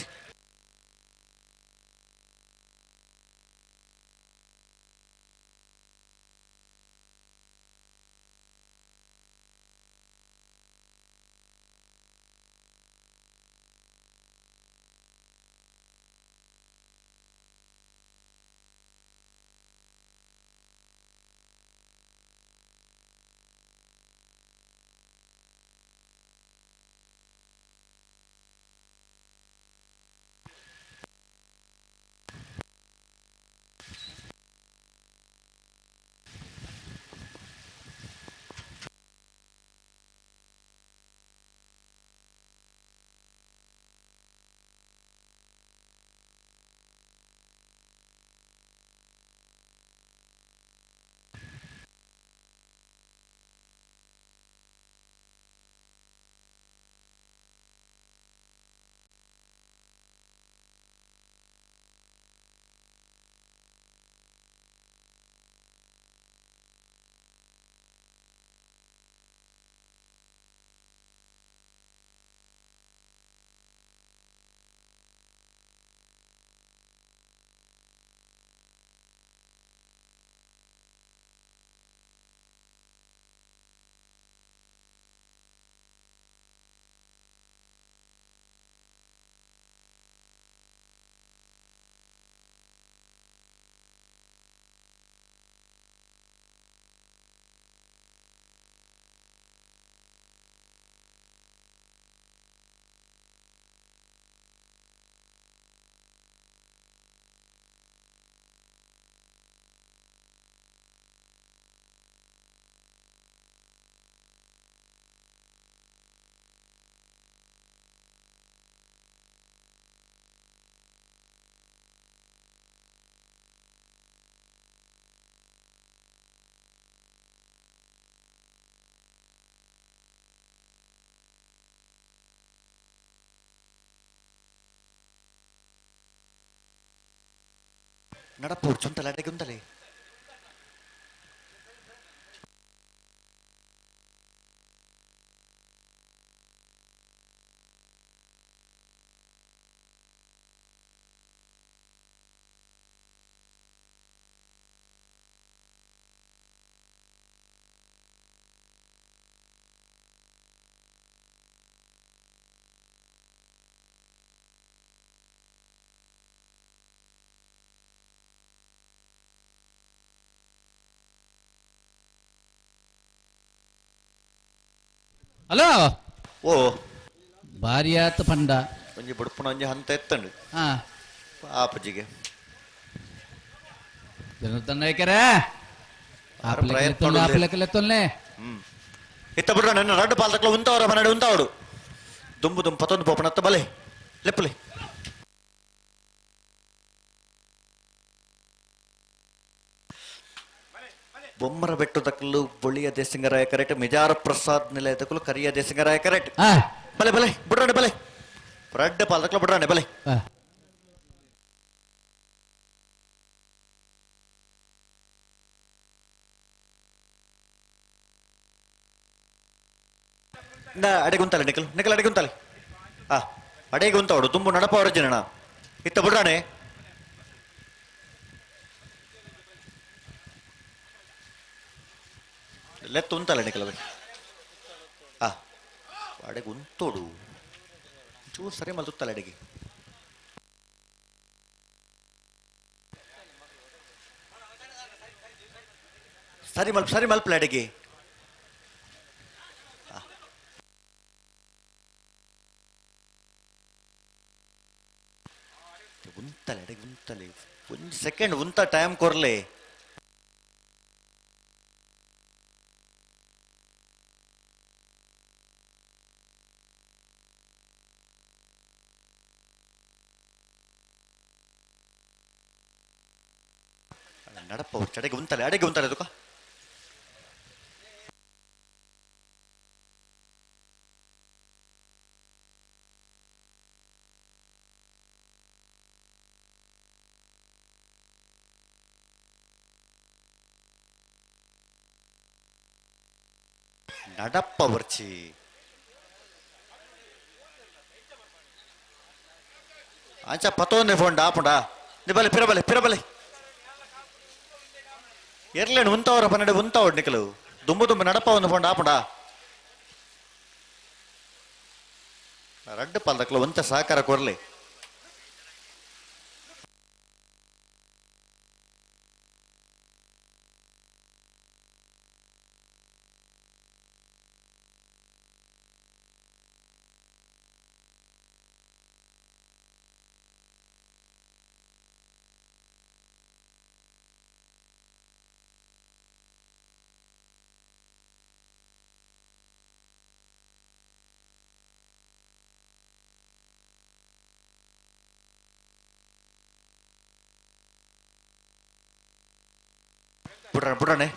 నడపూర్ చుంతలే గుంతలే ಹಲೋ ಓ ಭಾರಿ ಆತ ಪಂಡ ಒಂಜಿ ಬುಡ್ಪುಣ ಒಂಜಿ ಹಂತ ಎತ್ತಂಡು ಆಪಜಿಗೆ ಜನಾರ್ದನ್ ನಾಯ್ಕರ ಆಪಲೆಕ್ಕಲೆತ್ತೊಲ್ಲೆ ಇತ್ತ ಬಿಡ್ರ ನನ್ನ ರಡ್ಡು ಪಾಲ್ತಕ್ಲ ಉಂತವರ ಮನಡೆ ಉಂತಾವಡು ದುಂಬು ದುಂಬು ಪತ್ತೊಂದು ಪೋಪಣತ್ತ ಬಲೆ ಲೆಪ್ಪಲೆ ಬೊಮ್ಮರ ಬೆಟ್ಟದಕ್ಕಲು ಬೊಳಿಯ ದೇಸಿಂಗರಾಯ ಕರೆಕ್ಟ್ ಮಿಜಾರ ಪ್ರಸಾದ್ ನಿಲಯದಕ್ಕಲು ಕರಿಯ ದೇಸಿಂಗರಾಯ ಕರೆಕ್ಟ್ ಬಲೆ ಬಲೆ ಬಿಡ್ರಾನೆ ಬಲೆ ರಡ್ಡು ಪಾಲ್ತಕ್ಲ ಬಿಡ್ರಾನೆ ಬಲೆ ಅಡೆಗೆ ಉಂತಲೆ ನಿಖಲ್ ನಿಖಲ್ ಅಡೆಗೆ ಉಂತಲೆ ಅಡೆಗೆ ಉಂತಾವಡು ತುಂಬು ನಡಪ ಅವರ ಜನನ ಇತ್ತ ಬಿಡ್ರಾನೆ ಲೆತ್ತ ಉಂತಲ್ಲ ನಿಖಲವೆ ಅಡೆಗೆ ಉಂತೋಡು ಚೂರು ಸರಿ ಮಲ್ತುತ್ತಲ್ಲ ಅಡೆಗೆ ಸರಿ ಮಲ್ಪಲೆ ಅಡೆಗೆ ಉಂತಲೆ ಒಂದು ಸೆಕೆಂಡ್ ಉಂತ ಟೈಮ್ ಕೊರ್ಲೆ ನಡಪ್ಪ ಚಡೆಗೆ ಉಂತಲೆ ಅಡೆಗೆ ಉಂತಲೆ ಅದಕ್ಕ நடப்ப வர்ச்சி ஆச்சா பத்தோன்னு போண்டா ஆப்பண்டா நீ பலே பிறபಲೆ ఎర్లేను ఉంతవర పన్నెండు ఉంతావు నికలు దుమ్ము నడప ఉంది పోండి ఆపడా ರಡ್ಡು ಪಾಲ್ದಕ್ಲ ಒಂತ ಸಹಕಾರ ಕೊರ್ಲಿ ಬಿಡ್ರನೆ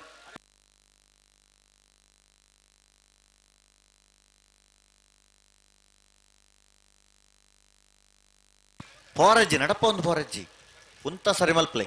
పోరజ్జి నడప ఉంది పోరజ్జి ఉంత సరిమల్ప్లే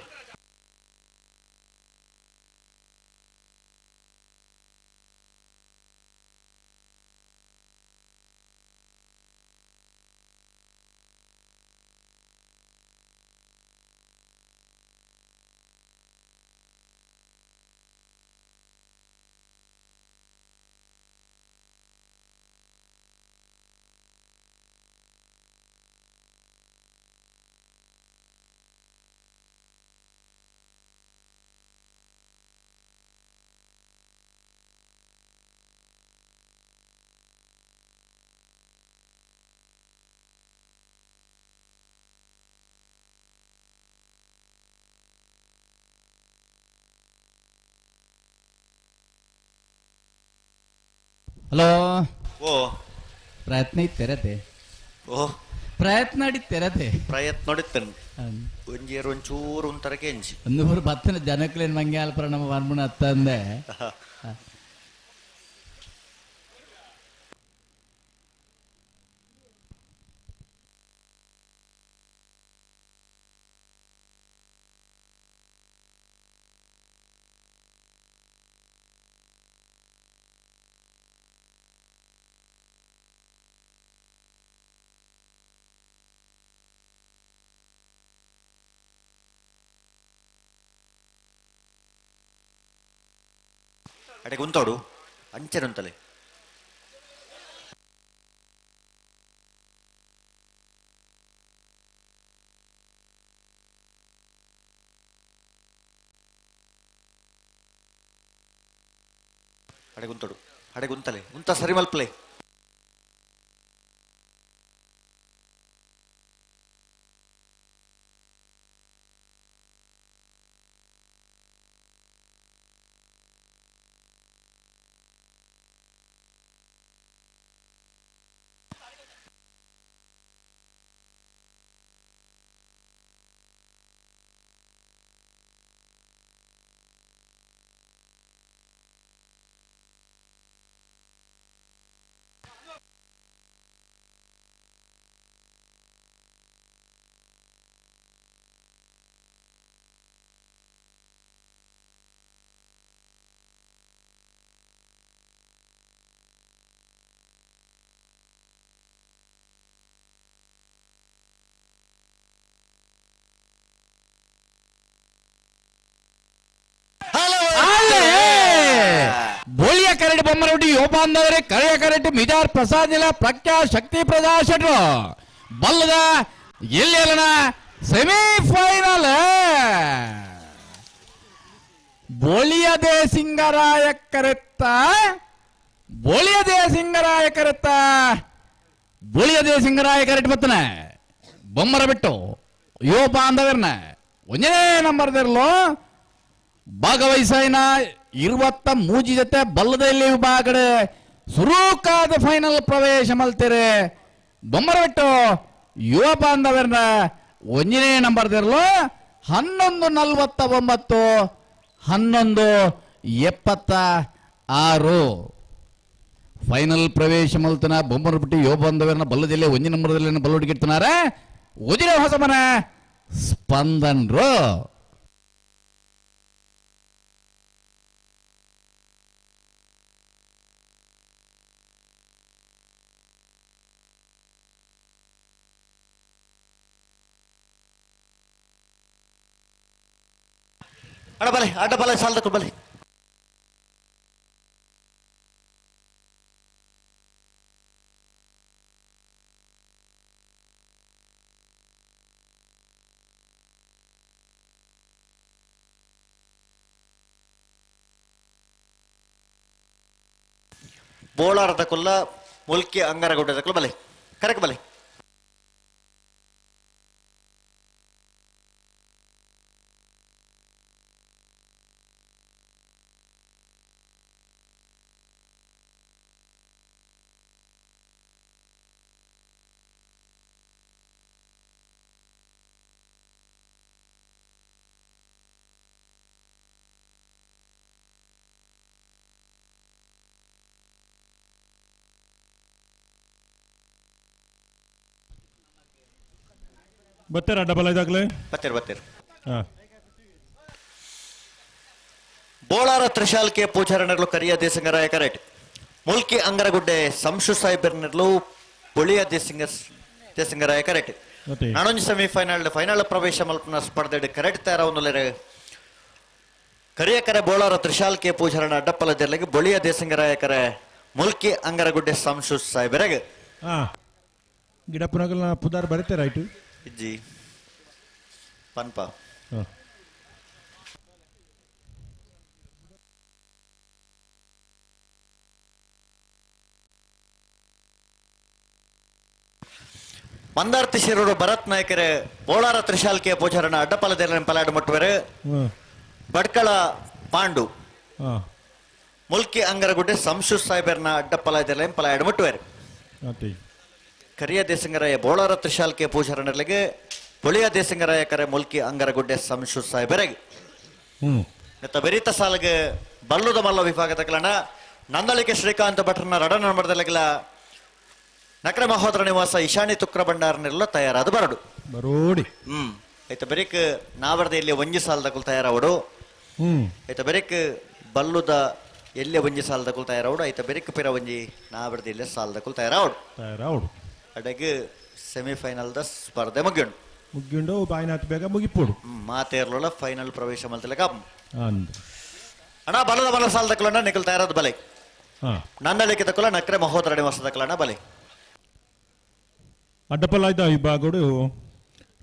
ಹಲೋ ಓ ಪ್ರಯತ್ನ ಇತ್ತೆರತೆ ಓ ಪ್ರಯತ್ನ ತೆರತೆ ಪ್ರಯತ್ನ ನೋಡಿತ್ತೇನೆ ಒಂಜೇರು ಒಂಚೂರು ಒಂಥರಕ್ಕೆ ಎಂಜಿ ಒಂದು ಬತ್ತನ ಜನಕ್ಲೇನ್ ಮಂಗೆ ಅಲ್ಪರ ನಮ್ಮ ವರ್ಮಣ ಅತ್ತಂದೆ ಅಡೆಗೆ ಉಂತಾಡು ಅಂಚೆನೆ ಉಂತಲೆ ಅಡೆಗೆ ಉಂತಾಡು ಅಡೆಗೆ ಉಂತಲೆ ಉಂತ ಸರಿ ಮಲ್ಪಲೆ ಬೋಳಿಯ ಕರಡಿ ಬೊಮ್ಮರೊಡ್ಡಿ ಯೋಪಾಂದವರೇ ಕರೆಯ ಕರಟಿ ಮಿಜಾರ್ ಪ್ರಸಾದ್ ಜಿಲ್ಲಾ ಪ್ರಖ್ಯಾ ಶಕ್ತಿ ಪ್ರಜಾ ಶೆಟ್ರು ಬಲ್ಲದ ಎಲ್ಲೆಲ್ಲನ ಸೆಮಿಫೈನಲ್ ಬೋಳಿಯದೇ ಸಿಂಗರಾಯ ಕರೆತ್ತ ಬೋಳಿಯದೇ ಸಿಂಗರಾಯ ಕರೆತ್ತ ಬೋಳಿಯದೇ ಸಿಂಗರಾಯ ಕರೆಟ್ ಬತ್ತನೆ ಬೊಮ್ಮರ ಬಿಟ್ಟು ಯುವ ಬಾಂಧವರನ್ನ 1ನೇ ನಂಬರ್ದಿರಲು ಭಾಗವಹಿಸಿನ 23 ಜೊತೆ ಬಲ್ಲದಲ್ಲಿ ವಿಭಾಗಡೆ ಸುರೂಕಾದ ಫೈನಲ್ ಪ್ರವೇಶ ಮಲ್ತಿರೆ ಬೊಮ್ಮರಟ್ಟು ಯುವ ಬಾಂಧವರನ್ನ 1ನೇ ನಂಬರ್ದಿರಲು 11:49 11:76 ಫೈನಲ್ ಪ್ರವೇಶ ಮಲ್ತನ ಬೊಮ್ಮರಪಟ್ಟಿ ಯುವ ಬಾಂಧವರನ್ನ ಬಲ್ಲದಲ್ಲಿ 1ನೇ ನಂಬರ್ದಲ್ಲಿ ಬಲ್ಲೊಡಿಗಿಡ್ತಾರ ಉಜಿರೆ ಹೊಸಮನ ಸ್ಪಂದನ್ರು ಅಡ ಬಲೆ ಅಡ್ಡ ಬಲೆ ಸಾಲದಕ್ಕೂ ಬಲೆ ಬೋಳಾರದ ಕುಲ್ಲ ಮುಲ್ಕಿ ಅಂಗರಗುಡ್ಡದ ಕುಲ್ಲ ಬಲೆ ಕರೆಕ್ಟ್ ಬಲೆ ಬರ್ತಾರ ಡಬಲ್ ಇದಾಗಲೇ ಬತ್ತೀರ್ ಬೋಳಾರ ತ್ರಿಶಾಲ್ಕೆ ಪೂಜಾರನರ್ಲು ಕರಿಯ ದೇಸಂಗರಾಯ ಕರೆಕ್ಟ್ ಮುಲ್ಕಿ ಅಂಗರಗುಡ್ಡೆ ಸಂಶು ಸಾಹಿಬರ್ನರ್ಲು ಬೊಳಿಯ ದೇಸಂಗರಾಯ ಕರೆಕ್ಟ್ ನಾನೊಂದು ಫೈನಲ್ ಪ್ರವೇಶ ಮಲ್ಪನ ಸ್ಪರ್ಧೆ ಕರೆಕ್ಟ್ ತಯಾರವನ್ನುಲ್ಲರೆ ಕರಿಯ ಕರೆ ಬೋಳಾರ ತ್ರಿಶಾಲ್ಕೆ ಪೂಜಾರನ ಅಡ್ಡಪ್ಪಲದೆಲ್ಲಿಗೆ ಬೊಳಿಯ ದೇಸಂಗರಾಯ ಕರೆ ಮುಲ್ಕಿ ಅಂಗರಗುಡ್ಡೆ ಸಂಶು ಸಾಹಿಬರೆಗೆ ಗಿಡಪ್ಪನಾಗಲ್ಲ ಪುದಾರ್ ಬರುತ್ತೆ ರೈಟು ಇಜ್ಜಿ ಪನ್ಪ ಮಂದಾರ್ತಿ ಶಿರೂರು ಭರತ್ ನಾಯಕರೇ ಬೋಳಾರ ತ್ರಿಶಾಲ್ಕೆ ಪೂಜಾರನ ಅಡ್ಡಪಾಲದ ಪಲಾಡು ಮುಟ್ಟುವರೆ ಬಡ್ಕಳ ಪಾಂಡು ಮುಲ್ಕಿ ಅಂಗರಗುಡ್ಡೆ ಸಂಶು ಸಾಹೇಬರ್ನ ಅಡ್ಡಪಾಲದ ಪಲಾಡು ಮುಟ್ಟುವರೆ ಕರಿಯ ದೇಸಂಗರಾಯ ಬೋಳಾರ ತ್ರಿಶಾಲ್ಕೆ ಪೂಜಾರನರ್ಲಿಗೆ ಬೊಳಿಯ ದೇಸಂಗರಾಯ ಕರೆ ಮುಲ್ಕಿ ಅಂಗರಗುಡ್ಡೆ ಸಂಶು ಸಾಹೇಬರೆಗೆ ಬೆರೀತ ಸಾಲಿಗೆ ಬಲ್ಲುದ ಮಲ್ಲ ವಿಭಾಗದ ಕಲಣ ನಂದಳಿಕೆ ಶ್ರೀಕಾಂತ್ ಭಟ್ರನ ರಡ ನಂಬರ್ದಲ್ಲಿಗಲ ನಕ್ರ ಮಹೋದರ ನಿವಾಸ ಈಶಾನಿ ತುಕ್ರ ಭಂಡಾರನೆಲ್ಲ ತಯಾರಾದ ಬರಡು ಬರೋಡಿ ಐತ ಬೆರಿಕ್ ನಾವರ್ದ ಒಂಜಿ ಸಾಲದಕ್ಕೂ ತಯಾರಾವಡು ಐತ ಬೆರಿಕ್ ಬಲ್ಲುದ ಎಲ್ಲೇ ಒಂಜಿ ಸಾಲದಕ್ಕೂ ತಯಾರಾವಡು ಐತ ಬೆರಿಕ್ ಪಿರ ಒಂಜಿ ನಾವರ್ದ ಇಲ್ಲೇ ಸಾಲದಕ್ಕೂ ತಯಾರಾವಡು ಅಡೆಗೆ ಸೆಮಿಫೈನಲ್ ದ ಸ್ಪರ್ಧೆ ಮುಗಿಂಡು ಬಾಯಿನಾತ್ ಬೇಗ ಮುಗಿಪೋಡು ಮಾತೇರ್ಲೊಳ ಫೈನಲ್ ಪ್ರವೇಶ ಮಲ್ತಲೆ ಕಪ್ ಅಣ್ಣ ಬಲದ ಬಲ ಸಾಲದಕ್ಕಲಣ್ಣ ನಿಖಲ್ ತಯಾರಾದ ಬಲೆ ನಂದಳಿಕೆ ತಕ್ಕಲ ನಕ್ರೆ ಮಹೋದರ ನಿವಾಸದಕ್ಕಲಣ್ಣ ಬಲೆ ಅಡ್ಡಪಲಾಯ್ದ ವಿಭಾಗಗಳು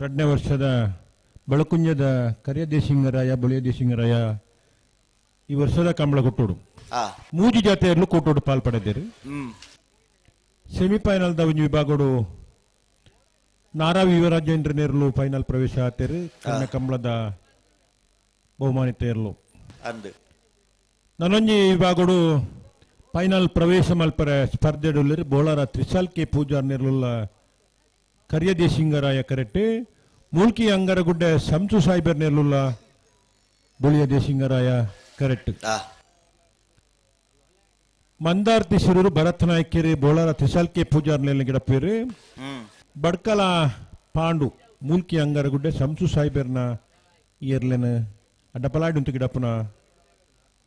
2ನೇ ವರ್ಷದ ಬಳಕುಂಜದ ಕರಿಯ ದೇಸಿಂಗರಾಯ ಬೊಳಿಯ ದೇಸಿಂಗರಾಯ ಈ ವರ್ಷದ ಕಂಬಳ ಕೊಟ್ಟೋಡು ಮೂಜಿ ಜಾತಿಯಲ್ಲೂ ಕೊಟ್ಟೋಡು ಪಾಲ್ಪಡೆದಿರು ಸೆಮಿಫೈನಲ್ ದ ಒಂಜಿ ವಿಭಾಗಗಳು ನಾರಾವಿ ಯುವರಾಜೇಂದ್ರ ನೇರ್ಲು ಫೈನಲ್ ಪ್ರವೇಶ ಆತೇರು ಕನ್ನ ಕಂಬಳದ ಬಹುಮಾನಿತೆಯರ್ಲು ನನ್ನೊಂಜಿ ವಿಭಾಗಗಳು ಫೈನಲ್ ಪ್ರವೇಶ ಮಲ್ಪರ ಸ್ಪರ್ಧೆಡುಲ್ಲರು ಬೋಳಾರ ತ್ರಿಶಾಲ್ಕೆ ಪೂಜಾರ್ ನೇರ್ಲುಲ್ಲ ಕರಿಯ ದೇಸಿಂಗರಾಯ ಕರೆಕ್ಟ್ ಮುಲ್ಕಿ ಅಂಗರಗುಡ್ಡೆ ಸಂಸು ಸಾಹಿಬರ್ ನೇರ್ಲುಲ್ಲ ಬೊಳಿಯ ದೇಸಿಂಗರಾಯ ಕರೆಕ್ಟ್ ಮಂದಾರ್ತಿ ಶಿರೂರು ಭರತ್ ನಾಯಕರಿ ಬೋಳಾರ ತ್ರಿಶಾಲ್ಕೆ ಪೂಜಾರ್ ನೇರ್ಲ ಗಿಡಪೇರು ಬಡ್ಕಲ ಪಾಂಡು ಮುಲ್ಕಿ ಅಂಗರಗುಡ್ಡೆ ಸಂಸು ಸಾಹಿಬರ್ನ ಇಯರ್ಲೆನ ಅಡ್ಡಪಲಾಡು ಗಿಡಪ್ಪನ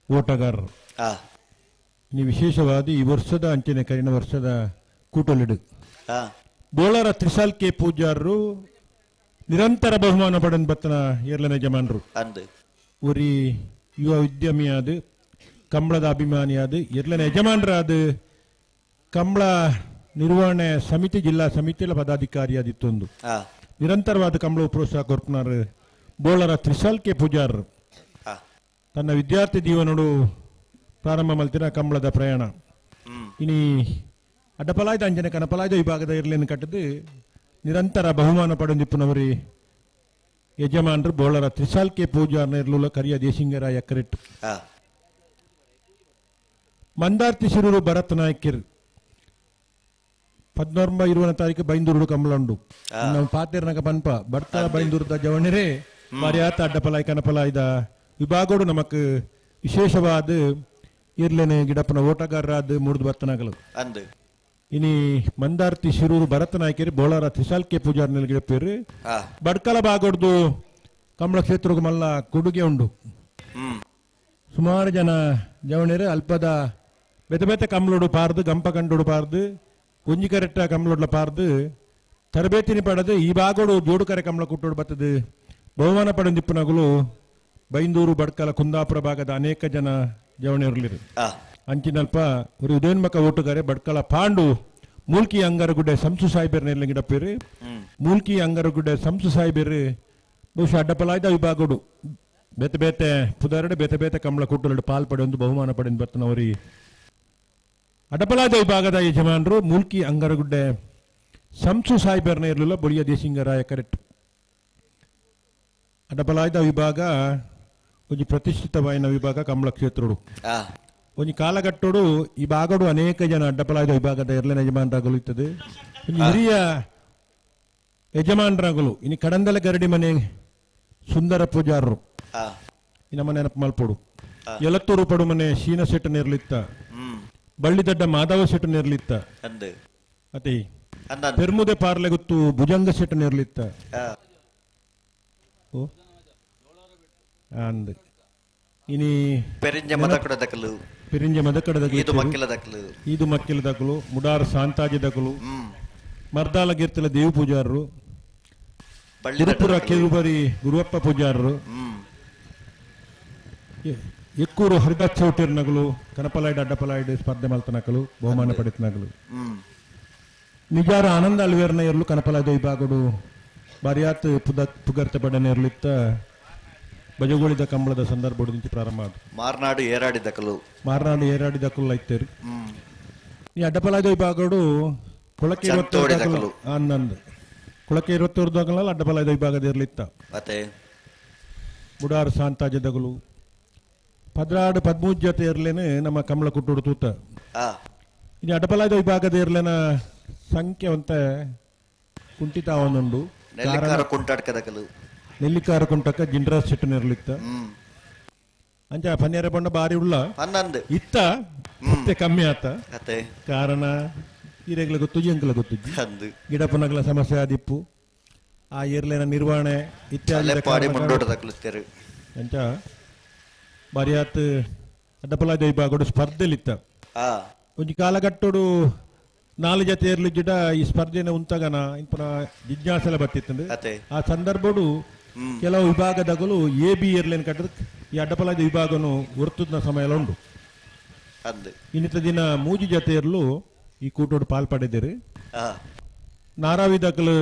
ಓಟಗಾರರು ಇನ್ನು ವಿಶೇಷವಾದ ಈ ವರ್ಷದ ಅಂಚನೆ ಕರಿನ ವರ್ಷದ ಕೂಟಲಿಡು ಬೋಳಾರ ತ್ರಿಶಾಲ್ಕೆ ಪೂಜಾರರು ನಿರಂತರ ಬಹುಮಾನ ಪಡೆದು ಬತ್ತನ ಏರ್ಲನ ಯಜಮಾನರು ಉರಿ ಯುವ ಉದ್ಯಮಿಯಾದ ಕಂಬಳದ ಅಭಿಮಾನಿಯಾದ ಏರ್ಲನ ಯಜಮಾನರಾದ ಕಂಬಳ ನಿರ್ವಹಣೆ ಸಮಿತಿ ಜಿಲ್ಲಾ ಸಮಿತಿಯ ಪದಾಧಿಕಾರಿಯಾದಿತ್ತೊಂದು ನಿರಂತರವಾದ ಕಂಬಳ ಪ್ರೋತ್ಸಾಹ ಕೊರ್ಪನಾರ್ ಬೋಳಾರ ತ್ರಿಶಾಲ್ಕೆ ಪೂಜಾರರು ತನ್ನ ವಿದ್ಯಾರ್ಥಿ ಜೀವನಡು ಪ್ರಾರಂಭ ಮಲ್ತಿನ ಕಂಬಳದ ಪ್ರಯಾಣ ಇನಿ ಅಡ್ಡಪಲಾಯ್ದ ಅಂಜನೆ ಕನಪಲಾಯ್ದ ವಿಭಾಗದ ಇರ್ಲೇನು ಕಟ್ಟದು ನಿರಂತರ ಬಹುಮಾನ ಪಡೆದಿಪ್ಪುನವರಿ ಯಜಮಾನರು ಬೋಳರ ತ್ರಿಸಾಲ್ ಕೆ ಪೂಜಾರ್ ನೆರ್ಲುಲ ಕರಿಯ ದೇಶಿಂಗರಾಯ ಕರೆಟ್ ಆ ಮಂದಾರ್ತಿ ಶಿರೂರು ಭರತ್ ನಾಯ್ಕರ್ 14-20 ತಾರೀಕು ಬೈಂದೂರು ಕಂಬಳಂಡು ನಾವು ಪಾತೆರ್ನಗ ಪನ್ಪ ಬರ್ತಾ ಬೈಂದೂರದ ಜವಣರೇ ಮರ್ಯಾತ ಅಡ್ಡಪಲಾಯ್ ಕನಪಲಾಯ್ದ ವಿಭಾಗೋಡು ನಮಕ್ ವಿಶೇಷವಾದ ಇರ್ಲೇನೆ ಗಿಡಪ್ಪನ ಓಟಗಾರರಾದ ಮೂಡ್ದು ಬರ್ತನಾಗಲು ಅಂದು ಇನಿ ಮಂದಾರ್ತಿ ಶಿರೂರು ಭರತ ನಾಯ್ಕರಿ ಬೋಳಾರ ತ್ರಿಸಾಲ್ಕೆ ಪೂಜಾರ್ ಗಿಡಪ್ಪೇರು ಆ ಬಡ್ಕಲ ಬಾಗೋಡ್ದು ಕಂಬಳ ಕ್ಷೇತ್ರಕ್ಕೆ ಮಲ್ಲ ಕೊಡುಗೆ ಉಂಡು ಸುಮಾರು ಜನ ಜವಣರು ಅಲ್ಪದ ಬೆತೆ ಬೆತೆ ಕಂಬಳೋಡು ಪಾರ್ದು ಗಂಪ ಕಂಡೋಡು ಪಾರ್ದು ಒಂಜಿ ಕರೆಕ್ಟ ಕಂಬಳೋಡ್ಲ ಪಾರ್ದು ತರಬೇತಿನಿ ಪಡೆದು ಈ ಬಾಗೋಡು ಜೋಡು ಕರೆ ಕಂಬಳ ಕುಟ್ಟೋಡು ಬರ್ತದೆ ಬಹುಮಾನ ಪಡೆದಿಪ್ಪನಗಳು ಬೈಂದೂರು ಬಡ್ಕಲ ಕುಂದಾಪುರ ಭಾಗದ ಅನೇಕ ಜನ ಜವಣಿರಲಿರು ಆ ಅಂಚಿನಲ್ಪ ஒரு ಉದಯೋನ್ಮಕ ಓಟುಗಾರೆ ಬಡ್ಕಲ ಪಾಂಡು ಮೂಲ್ಕಿ ಅಂಗರಗುಡ್ಡೆ ಸಂಸು ಸಾಯಿಬೇರ್ ನೆಲ್ಲ ಗಿಡಪ್ಪೇರು ಮೂಲ್ಕಿ ಅಂಗರಗುಡ್ಡೆ ಸಂಸು ಸಾಯಿಬೇರು ಬಹುಶಃ ಅಡ್ಡಪಲಾಯ್ದ ವಿಭಾಗೋಡು ಬೇತೆ ಬೇತೆ ಪುದರಡೆ ಬೇತೆ ಬೇತೆ ಕಂಬಳ ಕುಟ್ಟುಲಡು ಪಾಲ್ಪಡೆ ಒಂದು ಬಹುಮಾನ ಪಡೆದು ಬರ್ತನವರಿ ಅಡ್ಡಪಲಾಯ್ದ ವಿಭಾಗದ ಯಜಮಾನರು ಮೂಲ್ಕಿ ಅಂಗರಗುಡ್ಡೆ ಸಂಸು ಸಾಯಿಬೇರ್ನ ಇರಲಿಲ್ಲ ಬೊಳಿಯ ದೇಶಿಂಗರಾಯ ಕರೆಕ್ಟ್ ಅಡ್ಡಪಲಾಯ್ದ ವಿಭಾಗ ಒಂದು ಪ್ರತಿಷ್ಠಿತವಾಯಿನ ವಿಭಾಗ ಕಂಬಳ ಕ್ಷೇತ್ರಡು ಆ ಒಂದು ಕಾಲಘಟ್ಟೋಡು ಈ ಭಾಗಡು ಅನೇಕ ಜನ ಅಡ್ಡಪಲಾಯ್ದ ವಿಭಾಗದ ಎರಡನೇ ಯಜಮಾನರಾಗಲು ಇರ್ತದೆ ಒಂದು ಹಿರಿಯ ಯಜಮಾನರಾಗಲು ಇನ್ನು ಕಡಂದಲ ಗರಡಿ ಮನೆ ಸುಂದರ ಪೂಜಾರರು ಆ ಈ ನಮ್ಮ ನೆನಪು ಮಲ್ಪೋಡು ಎಲತ್ತೂರು ಪಡು ಮನೆ ಶೀನ ಸೆಟ್ ನೇರ್ಲಿತ್ತ ಬಳ್ಳಿದಡ್ಡ ಮಾಧವ ಸೆಟ್ ನೇರ್ಲಿತ್ತ ಅಂದು ಮತ್ತೆ ಅಂದ ಪೆರ್ಮುದೆ ಪಾರ್ಲೆ ಗೊತ್ತು ಭುಜಂಗ ಸೆಟ್ ನೇರ್ಲಿತ್ತ ಆ ಓ ಅಂದ್ ಇನಿ ಪೆರಿಂಜ ಮದಕಡ ದಕಲು ಪಿರಿಂಜ ಮದಕಡದ ಇದು ಮಕ್ಕಿಲ ದಕಲು ಈದು ಮಕ್ಕಿಲ ದಕಲು ಮುಡಾರ ಸಾಂತಾಜಿ ದಕಲು ಮರ್ದಾಲ ಗಿರ್ತಲ ದೇವ್ ಪೂಜಾರರು ಗುರುಪುರ ಕಿರುಬರಿ ಗುರುವಪ್ಪ ಪೂಜಾರರು ಎಕ್ಕೂರು ಹರಿದಾಸ್ ಚೌಟೇರ್ ನಗಲು ಕನಪಲಾಯ್ಡ್ ಅಡ್ಡಪಲಾಯ್ಡ್ ಸ್ಪರ್ಧೆ ಮಲ್ತನಕಲು ಬಹುಮಾನ ಪಡೆತನಗಲು ನಿಜಾರ ಆನಂದ ಅಲ್ವೇರ್ನ ಇರಲು ಕನಪಲಾಯ್ದ ವಿಭಾಗಡು ಬಾರಿಯಾತ್ ಪುಗರ್ತೆ ಪಡನೆ ಇರಲಿತ್ತ ಬಜಗೋಳಿದ ಕಂಬಳದ ಸಂದರ್ಭದಿಂದ ಪ್ರಾರಂಭ ಆದ ಮಾರ್ನಾಡು ಏರಾಡಿ ದಕಲು ಮಾರ್ನಾಡು ಏರಾಡಿ ದಕಲು ಐತೇರು ಈ ಅಡ್ಡಪಲಾಯ್ದ ವಿಭಾಗಡು ಕೊಳಕೆ ಚಂತೋಡಿ ದಕಲು. ಅನ್ನಂದು ಕೊಳಕೆ 22 ಅಡ್ಡಪಲಾಯ್ದ ವಿಭಾಗದ ಇರ್ಲಿತ್ತ ಮತ್ತೆ ಮುಡಾರ್ ಸಾಂತಾಜ ದಗಲು 13 ಜೊತೆ ಇರ್ಲೇನೆ ನಮ್ಮ ಕಂಬಳ ಕುಟ್ಟುಡು ತೂತ ಆ ಇನ್ನು ಅಡ್ಡಪಲಾಯ್ದ ವಿಭಾಗದ ಇರ್ಲೇನ ಸಂಖ್ಯೆ ಅಂತ ಕುಂಠಿತ ಅವನುಂಡು ನೆಲ್ಲಿಕಾರ ಕುಂಟಾಡ್ಕ ದಕಲು ನೆಲ್ಲಿಕಾರ ಕುಂಟಕ್ಕ ಜಿಂಡ್ರಾಸ್ ಸೆಟ್ ಇರ್ಲಿತ್ತ ಅಂಚ ಪನ್ನೇರ ಬಂಡ ಬಾರಿ ಉಳ್ಳ ಹನ್ನೊಂದು ಇತ್ತ ಮತ್ತೆ ಕಮ್ಮಿ ಆತ ಕತೆ ಕಾರಣ ಹಿರೇಗ್ಲ ಗೊತ್ತುಜಿ ಅಂಕಲ ಗೊತ್ತುಜಿ ಅಂದು ಗಿಡಪನಗಳ ಸಮಸ್ಯೆ ಆದಿಪ್ಪು ಆ ಏರ್ಲೇನ ನಿರ್ವಹಣೆ ಇತ್ಯಾದಿ ಅಲೆಪಾಡಿ ಮುಂಡೋಟ ದಕಲುತ್ತೇರು ಅಂಚ ಬಾರಿಯಾತ್ ಅಡ್ಡಪಲಾಯ್ದ ವಿಭಾಗಡು ಸ್ಪರ್ಧೆಲಿತ್ತ ಆ ಒಂಜಿ ಕಾಲಘಟ್ಟೋಡು 4 ಜೊತೆ ಇರ್ಲಿಜ್ಜಿಡ ಈ ಸ್ಪರ್ಧೆನ ಉಂತಗನ ಇಂಪನ ಜಿಜ್ಞಾಸೆಲ ಬತ್ತಿತ್ತಂದು ಕತೆ ಆ ಸಂದರ್ಭಡು ಕೆಲವು ವಿಭಾಗದಗಲು ಎ ಬಿ ಏರ್ಲೈನ್ ಕಟ್ಟದ ಈ ಅಡ್ಡಪಲಾಯ್ದ ವಿಭಾಗನು ಹೊರ್ತುದ ಸಮಯ ಉಂಡು ಅಂದು ಇನ್ನಿತ ದಿನ ಮೂಜಿ ಜೊತೆಯರ್ಲು ಈ ಕೂಟೋಡು ಪಾಲ್ಪಡೆದಿರು ಆ ನಾರಾವಿದಕಲು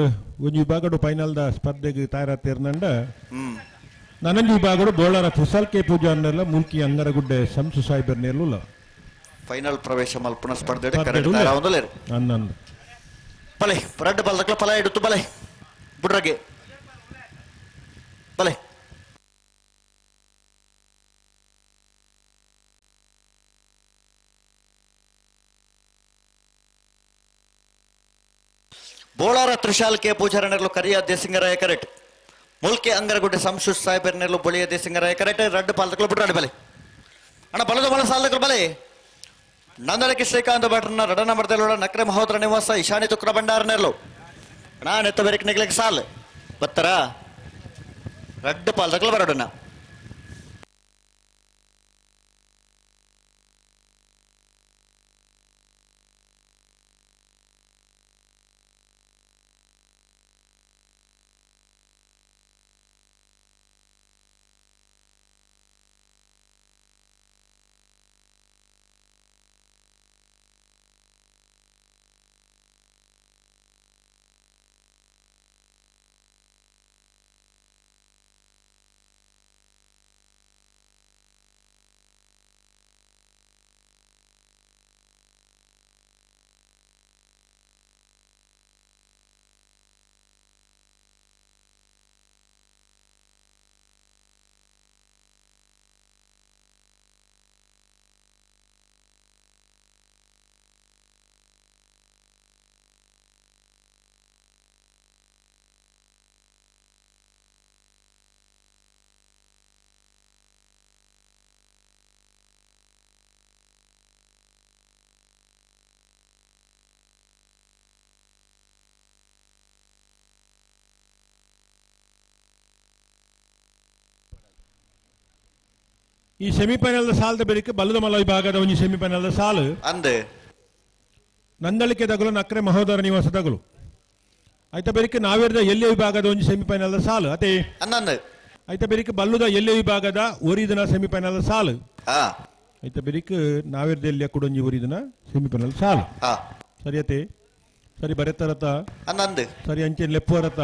ಒಂಜಿ ವಿಭಾಗಡು ಫೈನಲ್ದ ಸ್ಪರ್ಧೆಗೆ ತಯಾರಾತಿರ್ನಂಡ ನನಂಜಿ ವಿಭಾಗಡು ಬೋಳಾರ ತ್ರಿಸಾಲ್ ಕೆ ಪೂಜಾರ್ನೆಲ್ಲ ಮುಲ್ಕಿ ಅಂಗರಗುಡ್ಡೆ ಸಂಸು ಸಾಯಿಬರ್ನೆಲ್ಲ ಫೈನಲ್ ಪ್ರವೇಶ ಮಲ್ಪುನ ಸ್ಪರ್ಧೆ ಕರೆಕ್ಟ್ ತಾರಾವಂದಲೇರು ಅನ್ನಂದು ಬಲೆ ರಡ್ಡ ಬಾಲ್ ದಕಲ ಫಲ ಇಡುತ್ತು ಬಲೆ ಬುಡ್ರಗೆ ಬಲೆ ಬೋಳಾರ ತ್ರಿಶಾಲ್ ಕೆ ಪೂಜಾರನೆರಲು ಕರಿಯ ದೇಸಿಂಗರಾಯ ಕರೆಕ್ಟ್ ಮುಲ್ಕೆ ಅಂಗರಗುಡ್ಡೆ ಸಂಶು ಸಾಹೇಬರ್ನೆರಲು ಬೊಳಿಯ ದೇಸಿಂಗರಾಯ ಕರೆಕ್ಟ್ ರಡ್ಡ ಬಾಲ್ ದಕಲ ಬುಡ್ರಾಡಿ ಬಲೆ ಅಣ್ಣ ಬಲದ ಬಲ ಸಾಲ ದಕಲ ಬಲೆ ನಂದಳಕ್ಕೆ ಶ್ರೀಕಾಂತ್ ಭಟ್ರನ್ನ ರಡನ ಮರ್ದೆಲೋಡ ನಕ್ರೆ ಮಹೋತ್ರ ನಿವಾಸ ಈಶಾನಿ ತುಕ್ರ ಭಂಡಾರನೆರಲು ಅಣ್ಣ ನೆತ್ತ ಬೆರಕ್ ನಿಗ್ಲಿಕ್ಕೆ ಸಾಲ್ ಬತ್ತರ ರಡ್ಡ ಪಾಲ್ ದಕಲ ಬರೋಡಣ್ಣ ಈ ಸೆಮಿಫೈನಲ್ ಸಾಲದ ಬೆರಿಕೆ ಬಲ್ಲದ ಮಲ್ಲ ವಿಭಾಗದ ಒಂಜಿ ಸೆಮಿಫೈನಲ್ ಸಾಲು ಅಂದೆ ನಂದಳಿಕೆ ತಗಲು ನಕ್ರೆ ಮಹೋದರ ನಿವಾಸ ತಗಲು ಐತ ಬೆರಿಕೆ ನಾವೇರ್ದ ಎಲ್ಲಿ ವಿಭಾಗದ ಒಂಜಿ ಸೆಮಿಫೈನಲ್ ಸಾಲು ಅದೇ ಅನ್ನಂದು ಐತ ಬೆರಿಕೆ ಬಲ್ಲುದ ಎಲ್ಲಿ ವಿಭಾಗದ ಒರಿದಿನ ಸೆಮಿಫೈನಲ್ ಸಾಲು ಹಾ ಐತ ಬೆರಿಕೆ ನಾವೇರ್ದ ಎಲ್ಲಿಯ ಕುಡೊಂಜಿ ಒರಿದಿನ ಸೆಮಿಫೈನಲ್ ಸಾಲು ಹಾ ಸರಿಯತೆ ಸರಿ ಬರೆತರತ ಅನ್ನಂದು ಸರಿ ಅಂಚೆ ಲೆಪ್ಪರತ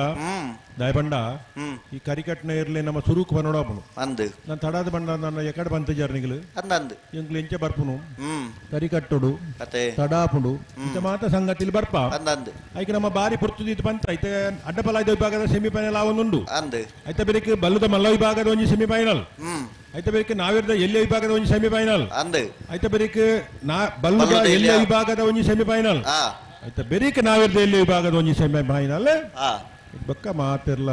ದಾಯಬಂಡ ಹ್ಮ್ ಈ ಕರಿಕಟ್ನ ಇರ್ಲಿ ನಮ್ಮ ಸುರೂಕ್ ಬನ್ನೋಡಾಪನು ಅಂದು ನಾನು ತಡಾದ ಬಂಡ ನನ್ನ ಎಕಡೆ ಬಂತ ಜರ್ನಿಗಳು ಅನ್ನಂದು ಎಂಕ್ಲು ಎಂಚೆ ಬರ್ಪುನು ಹ್ಮ್ ಕರಿಕಟ್ಟುಡು ಅತೆ ತಡಾಪುಡು ಇಂತ ಮಾತ ಸಂಗತಿಲಿ ಬರ್ಪ ಅನ್ನಂದು ಐಕೆ ನಮ್ಮ ಬಾರಿ ಪುರ್ತುದೀತು ಬಂತ ಐತೆ ಅಡ್ಡಪಲಾಯ್ದ ವಿಭಾಗದ ಸೆಮಿಫೈನಲ್ ಆವೊಂದುಂಡು ಅಂದು ಐತೆ ಬೇರೆ ಬಲ್ಲುದ ಮಲ್ಲ ವಿಭಾಗದ ಒಂಜಿ ಸೆಮಿಫೈನಲ್ ಹ್ಮ್ ಐತೆ ಬೇರೆ ನಾವಿರ್ದ ಎಲ್ಲಿ ವಿಭಾಗದ ಒಂಜಿ ಸೆಮಿಫೈನಲ್ ಅಂದು ಐತೆ ಬೇರೆ ನಾ ಬಲ್ಲುದ ಬಲ್ಲುದ ಎಲ್ಲಿ ಎಲ್ಲಿಯ? ವಿಭಾಗದ ಒಂಜಿ ಸೆಮಿಫೈನಲ್ ಹಾ ಐತೆ ಬೇರೆ ನಾವಿರ್ದ ಎಲ್ಲಿ ವಿಭಾಗದ ಒಂಜಿ ಸೆಮಿಫೈನಲ್ ಹಾ ಬೊಕ್ಕ ಮಾತಿರ್ಲ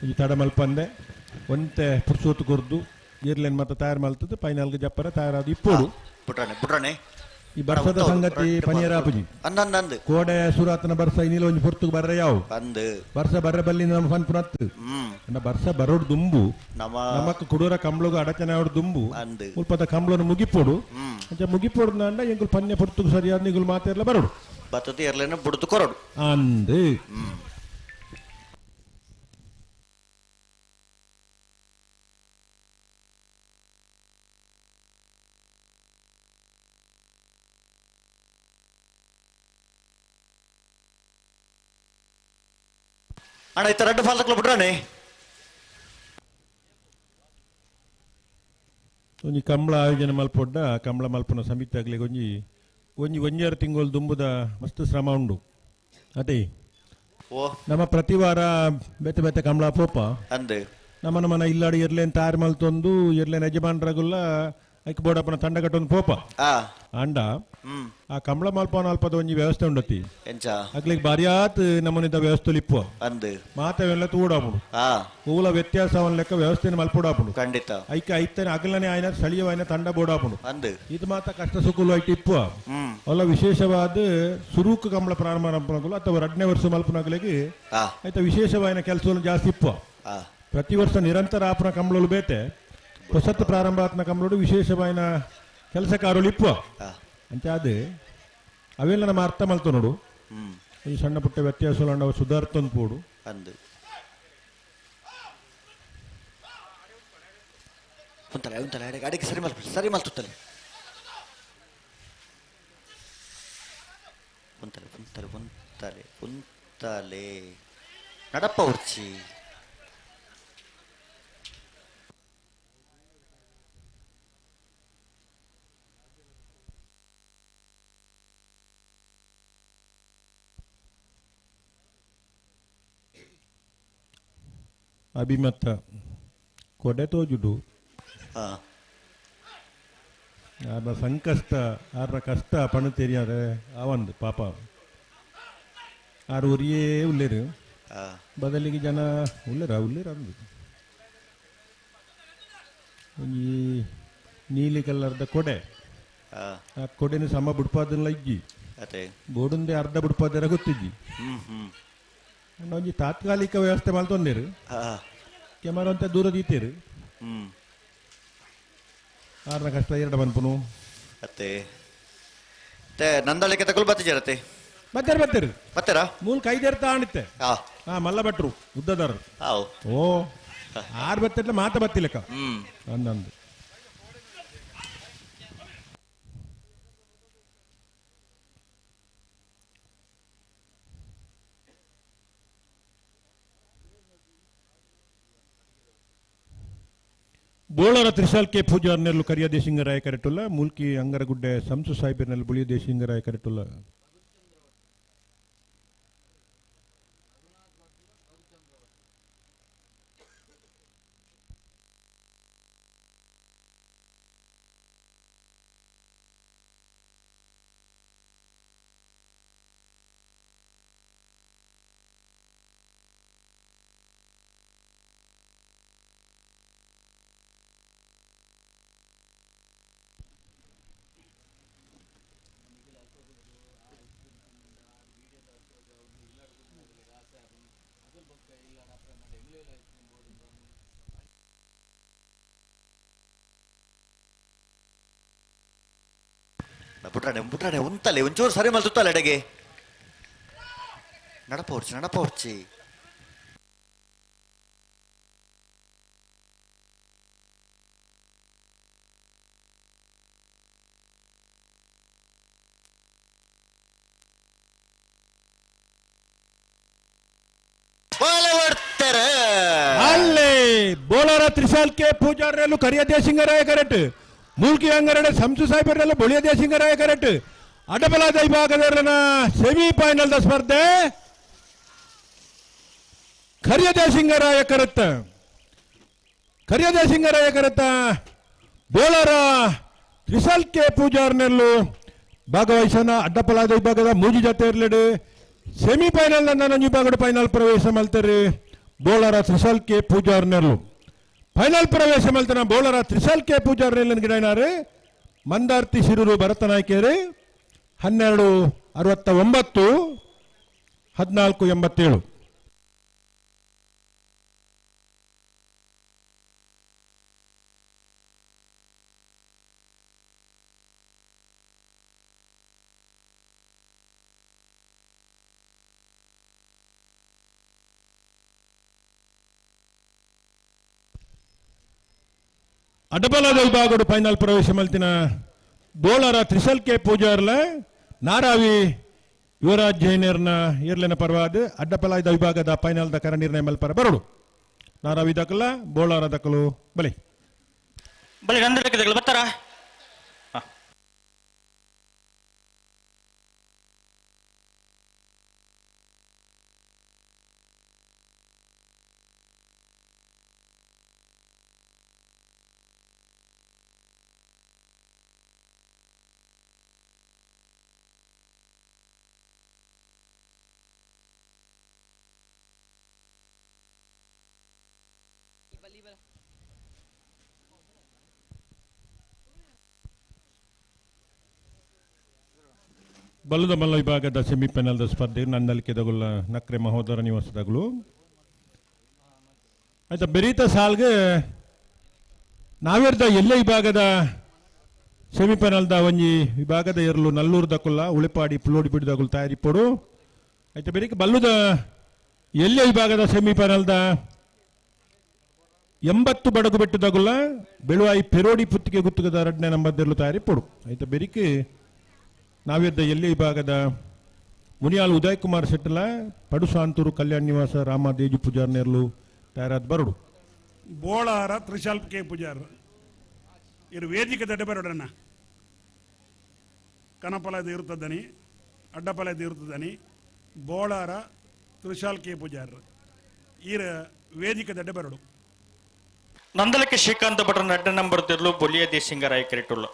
ಈ ತಡ ಮಲ್ಪಂದೆ ಒಂತೆ ಪುರ್ಸೋತು ಕೊರ್ದು ಇರ್ಲೇನ್ ಮತ್ತೆ ತಯಾರು ಮಲ್ತದ್ದು ಫೈನಲ್ಗೆ ಜಪ್ಪರ ತಯಾರಾದ ಇಪ್ಪೋಡು ಬುಟ್ರಾಣೆ ಈ ಬರ್ಸದ ಸಂಗತಿ ಪನಿಯರಾಪುಜಿ ಅನ್ನಂದು ಕೋಡೆ ಸುರಾತನ ಬರ್ಸ ಇನ್ನಿಲ ಒಂಜಿ ಪುರ್ತುಗ್ ಬರ್ರೆ ಯಾವು ಅಂದು ಬರ್ಸ ಬರ್ರೆ ಬಲ್ಲಿ ನಮ್ಮ ಫನ್ ಪುನತ್ ಹ್ಮ್ ಬರ್ಸ ಬರೋಡು ದುಂಬು ನಮ್ಮ ನಮಕ್ ಕುಡೂರ ಕಂಬ್ಳಗ ಅಡಚನೆ ಅವಡು ದುಂಬು ಅಂದು ಉಲ್ಪದ ಕಂಬ್ಳನ ಮುಗಿಪೋಡು ಹ್ಮ್ ಅಂಚ ಮುಗಿಪೋಡು ಅಂಡ ಎಂಗುಲ್ ಪನ್ಯ ಪುರ್ತುಗ್ ಸರಿಯಾದ ನಿಗುಲ್ ಮಾತೆರ್ಲ ಬರೋಡು ಬತ್ತತಿ ಇರ್ಲೇನ ಬುಡ್ದು ಕೊರಡು ಅಂದು ಹ್ಮ್ ಅಣ್ಣ ಇತ್ತ ರೆಡ್ ಫಾಲ್ ತಕ್ಲ ಬಿಟ್ರಾಣೆ ಒಂಜಿ ಕಂಬಳ ಆಯೋಜನೆ ಮಲ್ಪೊಡ್ಡ ಕಂಬಳ ಮಲ್ಪನ ಸಮಿತಿ ಆಗ್ಲಿಗೆ ಒಂಜಿ ಒಂಜಿ ಒಂಜಾರು ತಿಂಗಳು ದುಂಬುದ ಮಸ್ತ್ ಶ್ರಮ ಉಂಡು ಅದೇ ಓ ನಮ್ಮ ಪ್ರತಿ ವಾರ ಬೆತ್ತ ಬೆತ್ತ ಕಂಬಳ ಪೋಪ ಅಂದು ನಮ್ಮ ನಮ್ಮನ ಇಲ್ಲಾಡಿ ಇರ್ಲೇನ್ ತಯಾರು ಮಲ್ತೊಂದು ಇರ್ಲೇನ್ ಯಜಮಾನ್ರಾಗುಲ್ಲ ಐಕ್ ಬೋಡಪ್ಪನ ತಂಡ ಕಟ್ಟೊಂದು ಪೋಪ ಆ ಅಂಡ ಹ್ಮ್ ಆ ಕಂಬಳ ಮಲ್ಪನ ಅಲ್ಪದ ಒಂಜಿ ವ್ಯವಸ್ಥೆ ಉಂಡತಿ ಎಂಚ ಆಗ್ಲಿಗೆ ಬಾರಿಯಾತ್ ನಮ್ಮನಿದ ವ್ಯವಸ್ಥೆ ಇಪ್ಪ ಅಂದು ಮಾತವೆಲ್ಲ ತೂಡಾಪುಡು ಆ ಹೂಲ ವ್ಯತ್ಯಾಸವನ್ ಲೆಕ್ಕ ವ್ಯವಸ್ಥೆನ ಮಲ್ಪುಡಾಪುಡು ಖಂಡಿತ ಐಕೆ ಐತನೆ ಅಗಲನೆ ಆಯ್ನ ಸ್ಥಳೀಯವಾಯ್ನ ತಂಡ ಬೋಡಾಪುಡು ಅಂದು ಇದು ಮಾತ ಕಷ್ಟ ಸುಕುಲು ಐಟ್ ಇಪ್ಪ ಹ್ಮ್ ಅಲ್ಲ ವಿಶೇಷವಾದ ಸುರೂಕ ಕಂಬಳ ಪ್ರಾರಂಭ ಅಥವಾ 2ನೇ ವರ್ಷ ಮಲ್ಪನಾಗಲಿಗೆ ಆ ಆಯ್ತಾ ವಿಶೇಷವಾದ ಕೆಲಸವನ್ನು ಜಾಸ್ತಿ ಇಪ್ಪ ಆ ಪ್ರತಿ ವರ್ಷ ನಿರಂತರ ಆಪನ ಕಂಬಳಲು ಬೇತೆ ಹೊಸತ್ತು ಪ್ರಾರಂಭ ಆತ್ನ ಕಂಬಳಡು ವಿಶೇಷವಾದ ಕೆಲಸಕಾರರು ಇಪ್ಪ ಆ ಅಂತ ಅದೇ ಅವೆಲ್ಲ ನಮ್ಮ ಅರ್ಥ ಮಲ್ತು ನೋಡು ಹ್ಮ್ ಈ ಸಣ್ಣ ಪುಟ್ಟ ವ್ಯತ್ಯಾಸಗಳು ಸುಧಾರ್ತಂದು ಪೋಡು ಅಂದು ಉಂತಲೆ ಉಂತಲೆ ಅಡಿಗೆ ಸರಿ ಮಲ್ತುತ್ತಲೆ ಉಂತಲೆ ಉಂತಲೆ ಉಂತಲೆ ಉಂತಲೆ ನಡಪ್ಪ ಉರ್ಚಿ ಅಭಿಮತ ಕೊಡೆ ತೋಜುಡು ಹಾ ಯಾರ ಸಂಕಷ್ಟ ಯಾರ ಕಷ್ಟ ಪಣ ತೆರಿಯಾರೆ ಅವಂದು ಪಾಪ ಆರು ಉರಿಯೇ ಉಳ್ಳೇರು ಆ ಬದಲಿಗೆ ಜನ ಉಳ್ಳೇರ ಅಂದು ಈ ನೀಲಿ ಕಲರ್ದ ಕೊಡೆ ಆ ಆ ಕೊಡೆನ ಸಮ ಬಿಡ್ಪಾದಲ್ಲ ಇಜ್ಜಿ ಅದೇ ಬೋಡುಂದೆ ಅರ್ಧ ಬಿಡ್ಪಾದರ ಗೊತ್ತಿಜ್ಜಿ ಹ್ಮ್ ಒಂಜಿ ತಾತ್ಕಾಲಿಕ ವ್ಯವಸ್ಥೆ ಮಲ್ತೊಂದೇರು ಆ ಕೆಮರ ಅಂತ ದೂರ ದೀತೇರು ಹ್ಮ್ ಆರ್ನ ಕಷ್ಟ ಎರಡು ಬನ್ಪುನು ಅತ್ತೆ ನಂದಳಿಕೆ ತಗೊಳ್ ಬತ್ತಿಜರತ್ತೆ ಬತ್ತೇರು ಬತ್ತೀರಾ ಮೂಲ ಕೈದೇರ್ ತಾಣಿತ್ತೆ ಆ ಹಾ ಮಲ್ಲ ಭಟ್ರು ಉದ್ದದಾರರು ಆವ್ ಓ ಆರು ಬತ್ತಿಲ್ಲ ಮಾತ ಬತ್ತಿಲ್ಲಕ ಹ್ಮ್ ಅಂದಂದು ಬೋಳರ ತ್ರಿಶಾಲ್ ಕೆ ಪೂಜಾರ್ನೆರ್ಲು ಕರಿಯ ದೇಶಿಂಗರಾಯ ಕರೆಟುಲ್ಲ ಮೂಲ್ಕಿ ಅಂಗರಗುಡ್ಡೆ ಸಂಸು ಸಾಹಿಬಿರ್ನೆಲ್ ಬುಳಿಯ ದೇಶಿಂಗರಾಯ ಕರೆಟುಲ್ಲ ಬುಟ್ರಾಡೆ ಉಂತಲೆ ಒಂಚೂರು ಸರಿ ಮಲ್ತುತ್ತಲ್ಲ ಎಡೆಗೆ ನಡಪೋರ್ಚಿ ಅಲ್ಲಿ ಬೋಲಾರ ತ್ರಿಶಾಲ್ ಕೆ ಪೂಜಾರಲ್ಲೂ ಕರಿಯ ದೇಶಿಂಗರಾಯ ಕರೆಕ್ಟ್ ಮೂಲ್ಕಿ ಅಂಗರಡೆ ಸಂಸು ಸಾಹೇಬರಲ್ಲೂ ಬೊಳಿಯ ದೇಶಿಂಗರಾಯ ಕರೆಕ್ಟ್ ಅಡ್ಡಬಲದ ವಿಭಾಗದ ಸೆಮಿಫೈನಲ್ ಸ್ಪರ್ಧೆ ಕರಿಯ ದೇಶಿಂಗರಾಯ ಕರೆತ್ತ ಬೋಲಾರ ತ್ರಿಶಾಲ್ ಕೆ ಪೂಜಾರ್ನಲ್ಲೂ ಭಾಗವಹಿಸೋಣ ಅಡ್ಡಪಲಾದ ವಿಭಾಗದ ಮೂಜಿ ಜೊತೆ ಇರ್ಲಿಡು ಸೆಮಿಫೈನಲ್ ನನ್ನ ವಿಭಾಗದ ಫೈನಲ್ ಪ್ರವೇಶ ಮಲ್ತಾರೆ ಬೋಲಾರ ತ್ರಿಶಾಲ್ ಕೆ ಪೂಜಾರ್ನಲ್ಲೂ ಫೈನಲ್ ಪ್ರವೇಶ ಮಲ್ತನ ಬೋಲಾರ ತ್ರಿಶಾಲ್ ಕೆ ಪೂಜಾರ್ನಲ್ಲಿ ಗಿಡನಾರೆ ಮಂದಾರ್ತಿ ಶಿರೂರು ಭರತನಾಯ್ಕೇರಿ 1269 1487. ಅಡ್ಡಬಲದ ವಿಭಾಗದ ಫೈನಲ್ ಪ್ರವೇಶ ಮಲ್ತಿನ ಬೋಲಾರ ತ್ರಿಶಾಲ್ ಕೆ ಪೂಜಾರ್ಲ ನಾರಾವಿ ಯುವರಾಜ್ ಜೈನೇರ್ನ ಇರ್ಲಿನ ಪರವಾದ ಅಡ್ಡಪಲಾಯದ ವಿಭಾಗದ ಫೈನಲ್ ದಕರ ನಿರ್ಣಯ ಮಲ್ಪರ ಬರಡು ನಾರಾವಿ ದಕಲ ಬೋಲಾರ ದಕಲು ಬಲಿ ನಂದಡಕ್ಕೆ ಬರ್ತಾರ ಬಲ್ಲದ ಮಲ್ಲ ವಿಭಾಗದ ಸೆಮಿಫೈನಲ್ ಸ್ಪರ್ಧೆ ನಂದಲಿಕೆದಗುಲ್ಲ ನಕ್ರೆ ಮಹೋದರ ನಿವಾಸದಗಳು ಆಯ್ತಾ ಬೆರೀತ ಸಾಲ್ಗೆ ನಾವೇರ್ದ ಎಲ್ಲ ವಿಭಾಗದ ಸೆಮಿಫೈನಲ್ದ ಒಂಜಿ ವಿಭಾಗದ ಎರಲು ನಲ್ಲೂರು ದಕುಲ್ಲ ಉಳಿಪಾಡಿ ಪುಲ್ಲೋಡಿ ಬಿಡಿದಗುಲ್ ತಯಾರಿಪೋಡು ಆಯ್ತಾ ಬೆರೀಕ ಬಲ್ಲುದ ಎಲ್ಲ ವಿಭಾಗದ ಸೆಮಿಫೈನಲ್ದ 80 ಬಡಗು ಬೆಟ್ಟದಗುಲ್ಲ ಬೆಳುವಾಯಿ ಪೆರೋಡಿ ಪುತ್ತಿಗೆ ಗುತ್ತುಗದ 2ನೇ ನಂಬರ್ದೆರಲು ತಯಾರಿಪೋಡು ಆಯ್ತಾ ಬೆರೀಕೆ ನಾವಿದ್ದ ಎಲ್ಲಿ ವಿಭಾಗದ ಮುನಿಯಾಲ್ ಉದಯ್ ಕುಮಾರ್ ಶೆಟ್ಟಲ ಪಡುಸಾಂತೂರು ಕಲ್ಯಾಣ ನಿವಾಸ ರಾಮ ದೇಜು ಪೂಜಾರ್ನೇರ್ಲು ತಯಾರಾದ ಬರಡು ಬೋಳಾರ ತ್ರಿಶಾಲ್ ಕೆ ಪೂಜಾರ್ ಇರು ವೇದಿಕೆ ದಡ್ಡ ಬರೋಡಣ್ಣ ಕನಪಲದ ಇರುತ್ತದನಿ ಅಡ್ಡಪಲದ ಇರುತ್ತದನಿ ಬೋಳಾರ ತ್ರಿಶಾಲ್ ಕೆ ಪೂಜಾರ್ ಈರ ವೇದಿಕೆ ದಡ್ಡ ಬರಡು ನಂದಲಕ್ಕೆ ಶ್ರೀಕಾಂತ ಭಟ್ರ 2ನೇ ನಂಬರ್ ತೆರಲು ಬೊಲಿಯ ದೇಶಿಂಗರಾಯ ಕೆರೆಟುಲ್ಲ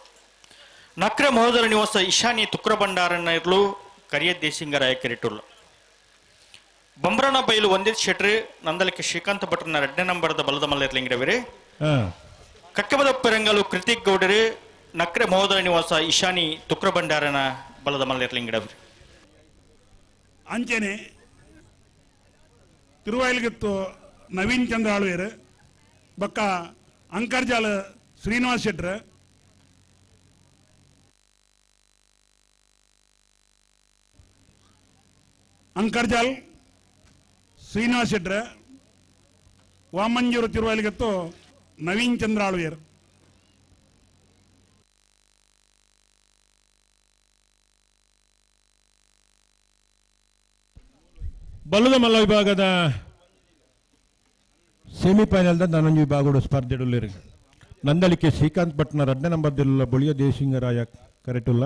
ನಕ್ರೆ ಮಹೋದರ ನಿವಾಸ ಇಶಾನಿ ತುಕ್ರ ಭಂಡಾರಣ್ಣ ಇರ್ಲು ಕರಿಯ ದೇಶಿಂಗರಾಯ ಕೆರೆಟುಲ್ಲ ಬಂಬ್ರಣ ಬೈಲು ಒಂದಿತ್ ಶೆಟ್ರಿ ನಂದಲಕ್ಕೆ ಶ್ರೀಕಾಂತ ಭಟ್ರನ 2ನೇ ನಂಬರ್ದ ಬಲದ ಮಲ್ಲ ಇರ್ಲಿಂಗಿರವಿರಿ ಕಕ್ಕಬದ ಪೆರಂಗಲು ಕೃತಿಕ್ ಗೌಡರಿ ನಕ್ರೆ ಮಹೋದರ ನಿವಾಸ ಇಶಾನಿ ತುಕ್ರ ಭಂಡಾರನ ಬಲದ ಮಲ್ಲ ಇರ್ಲಿಂಗಿರವಿರಿ ಅಂಚನೆ ತಿರುವಾಯಿಲ್ಗಿತ್ತು ನವೀನ್ ಚಂದ್ರ ಆಳ್ವೇರ್ ಬಕ್ಕ ಅಂಕರ್ಜಾಲ ಶ್ರೀನಿವಾಸ್ ಶೆಟ್ರ ಅಂಕರ್ಜಾಲ್ ಶ್ರೀನಿವಾಸ್ ಶೆಟ್ರ ವಾಮಂಜೂರು ತಿರುವಾಯಿಲ್ಗಿತ್ತು ನವೀನ್ ಚಂದ್ರ ಆಳ್ವೇರ್ ಬಲ್ಲದ ಮಲ್ಲ ವಿಭಾಗದ ಸೆಮಿಫೈನಲ್ದ ನಾನೊಂದು ವಿಭಾಗದ ಸ್ಪರ್ಧೆಡುಲ್ಲಿರಿ ನಂದಲಿಕೆ ಶ್ರೀಕಾಂತ್ ಭಟ್ನ 2ನೇ ನಂಬರ್ದೆಲ್ಲ ಬೊಳಿಯ ದೇಶಿಂಗರಾಯ ಕರೆಟುಲ್ಲ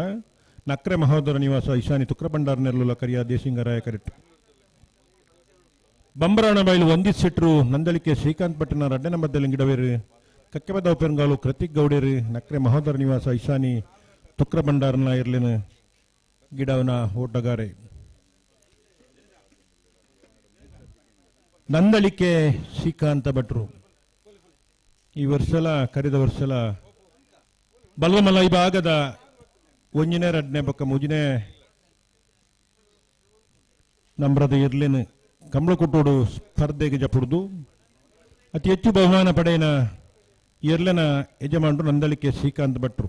ನಕ್ರೆ ಮಹೋದರ ನಿವಾಸ ಇಶಾನಿ ತುಕ್ರ ಭಂಡಾರನೆರ್ಲುಲ ಕರಿಯ ದೇಶಿಂಗರಾಯ ಕರೆಟ್ ಬಂಬರಾಣ ಬೈಲು ಒಂದಿತ್ ಸಿಟ್ರು ನಂದಲಿಕೆ ಶ್ರೀಕಾಂತ್ ಭಟ್ನ 2ನೇ ನಂಬರ್ದಲ್ಲಿ ಗಿಡವೇರು ಕಕ್ಕೆಬದ ಪೆರಂಗಾಲು ಕೃತಿಕ್ ಗೌಡೇರಿ ನಕ್ರೆ ಮಹೋದರ ನಿವಾಸ ಇಶಾನಿ ತುಕ್ರ ಭಂಡಾರನ ಇರ್ಲಿನ ಗಿಡವನ ಓಟಗಾರೆ ನಂದಳಿಕೆ ಶ್ರೀಕಾಂತ ಭಟ್ರು ಈ ವರ್ಷಲ ಕರೆದ ವರ್ಷಲ ಬಲ್ಲಮಲ್ಲ ಈ ಭಾಗದ 1ನೇ 2ನೇ ಬೊಕ್ಕ 3ನೇ ನಂಬರದ ಇರ್ಲಿನ ಕಂಬಳಕೊಟ್ಟೋಡು ಸ್ಪರ್ಧೆಗೆ ಜಪುಡುದು ಅತಿ ಹೆಚ್ಚು ಬಹುಮಾನ ಪಡೆಯಿನ ಇರ್ಲಿನ ಯಜಮಾನರು ನಂದಳಿಕೆ ಶ್ರೀಕಾಂತ್ ಭಟ್ರು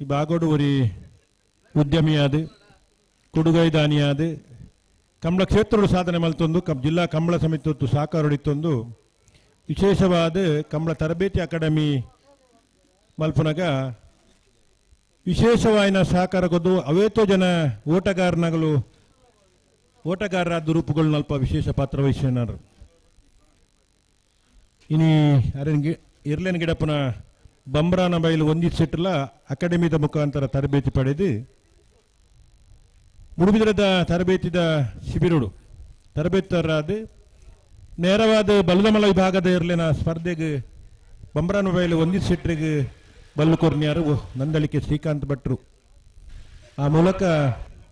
ಈ ಬಾಗೋಡು ಒರಿ ಉದ್ಯಮಿಯಾದ ಕೊಡುಗೈದಾನಿಯಾದ ಕಂಬಳ ಕ್ಷೇತ್ರಗಳು ಸಾಧನೆ ಮಲ್ತೊಂದು ಜಿಲ್ಲಾ ಕಂಬಳ ಸಮಿತಿ ಹೊತ್ತು ಸಹಕಾರ ಹೊಡಿತೊಂದು ವಿಶೇಷವಾದ ಕಂಬಳ ತರಬೇತಿ ಅಕಾಡೆಮಿ ಮಲ್ಪನಾಗ ವಿಶೇಷವಾಯಿನ ಸಹಕಾರ ಕೊದ್ದು ಅವೇತೋ ಜನ ಓಟಗಾರರಾದ ರೂಪಗಳು ನಲ್ಪ ವಿಶೇಷ ಪಾತ್ರ ವಹಿಸಿನಾರು ಇನಿ ಇರ್ಲೇನ್ ಗಿಡಪ್ಪನ ಬಂಬ್ರಾನ ಬೈಲು ಒಂದಿಸಿಟ್ಟಲ್ಲ ಅಕಾಡೆಮಿದ ಮುಖಾಂತರ ತರಬೇತಿ ಪಡೆದು ಮುಡುಬಿದ್ರದ ತರಬೇತಿದ ಶಿಬಿರುಡು ತರಬೇತರಾದ ನೇರವಾದ ಬಲದಮಲ ವಿಭಾಗದ ಇರ್ಲಿನ ಸ್ಪರ್ಧೆಗೆ ಬಂಬ್ರಾನ ಬೈಲು ಒಂದಿಸಿಟ್ರಿಗೆ ಬಲ್ಲು ಕೊರ್ನಿಯಾರು ನಂದಳಿಕೆ ಶ್ರೀಕಾಂತ್ ಭಟ್ರು ಆ ಮೂಲಕ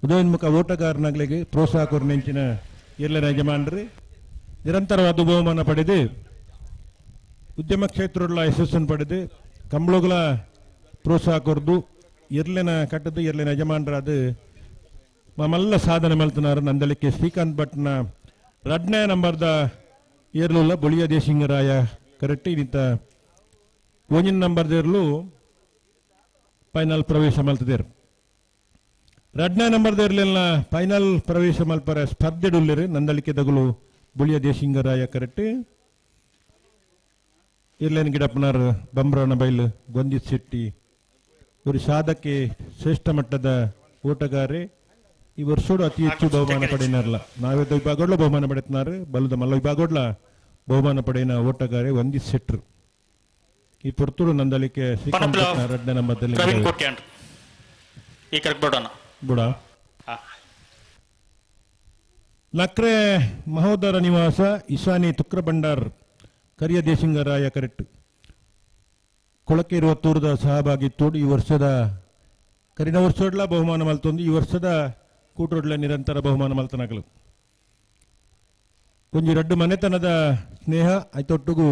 ಉದಯೋನ್ಮುಖ ಓಟಗಾರನಾಗ್ಲಿಗೆ ಪ್ರೋತ್ಸಾಹ ಕೊರ್ನೆಂಚಿನ ಇರ್ಲಿನ ಯಜಮಾನರು ನಿರಂತರವಾದ ಬಹುಮಾನ ಪಡೆದು ಉದ್ಯಮ ಕ್ಷೇತ್ರಗಳ ಯಶಸ್ಸನ್ನು ಪಡೆದು ಕಂಬಳುಗಳ ಪ್ರೋತ್ಸಾಹ ಕೊರದು ಇರ್ಲಿನ ಕಟ್ಟದು ಇರ್ಲಿನ ಯಜಮಾನರಾದ ಮಲ್ಲ ಸಾಧನೆ ಮಲ್ತನಾರು ನಂದಳಿಕೆ ಶ್ರೀಕಾಂತ್ ಭಟ್ನ 2ನೇ ನಂಬರ್ದ ಏರ್ಲುಲ್ಲ ಬೊಳಿಯ ದೇಶಿಂಗರಾಯ ಕರೆಕ್ಟ್ ಇನ್ನಿತ 1 ನಂಬರ್ದೇರ್ಲು ಫೈನಲ್ ಪ್ರವೇಶ ಮಲ್ತದೇರು 2ನೇ ನಂಬರ್ದ ಇರ್ಲಿಲ್ಲ ಫೈನಲ್ ಪ್ರವೇಶ ಮಲ್ಪರ ಸ್ಪರ್ಧೆಡುಲ್ಲಿರು ನಂದಳಿಕೆ ದಗುಲು ಬೊಳಿಯ ದೇಶಿಂಗರಾಯ ಕರೆಕ್ಟ್ ಇರ್ಲೇನ್ ಗಿಡಪ್ಪನಾರ್ ಬಂಬ್ರಾನ ಬೈಲು ಗೊಂದಿತ್ ಶೆಟ್ಟಿ ஒரு ಸಾಧಕ್ಕೆ ಶ್ರೇಷ್ಠ ಮಟ್ಟದ ಓಟಗಾರೆ ಈ ವರ್ಷೋಡು ಅತಿ ಹೆಚ್ಚು ಬಹುಮಾನ ಪಡೆಯಿನಾರಲ್ಲ ನಾವೇದ ವಿಭಾಗಡ್ಲ ಬಹುಮಾನ ಪಡೆತ್ನಾರು ಬಲದ ಮಲ್ಲ ವಿಭಾಗಡ್ಲ ಬಹುಮಾನ ಪಡೆಯಿನ ಓಟಗಾರೆ ವಂದಿತ್ ಶೆಟ್ರು ಈ ಪುರ್ತೂರು ನಂದಳಿಕೆ ಶ್ರೀಕಾಂತ್ 2ನೇ ನಂಬರ್ದಲ್ಲಿ ಬುಡ ನಕ್ರೆ ಮಹೋದರ ನಿವಾಸ ಇಶಾನಿ ತುಕ್ರಬಂಡಾರ್ ಕರಿಯ ದೇಶಿಂಗರಾಯ ಕರೆಕ್ಟ್ ಕೊಳಕೆ 23ದ ಸಹಭಾಗಿತ್ವ ಈ ವರ್ಷದ ಕರಿನ ವರ್ಷೋಡ್ಲ ಬಹುಮಾನ ಮಲ್ತೊಂದು ಈ ವರ್ಷದ ಕೂಟೋಡ್ಲ ನಿರಂತರ ಬಹುಮಾನ ಮಲ್ತನಾಗಲು ಕೊಂಚ 2 ಮನೆತನದ ಸ್ನೇಹ ಐತೊಟ್ಟಿಗೂ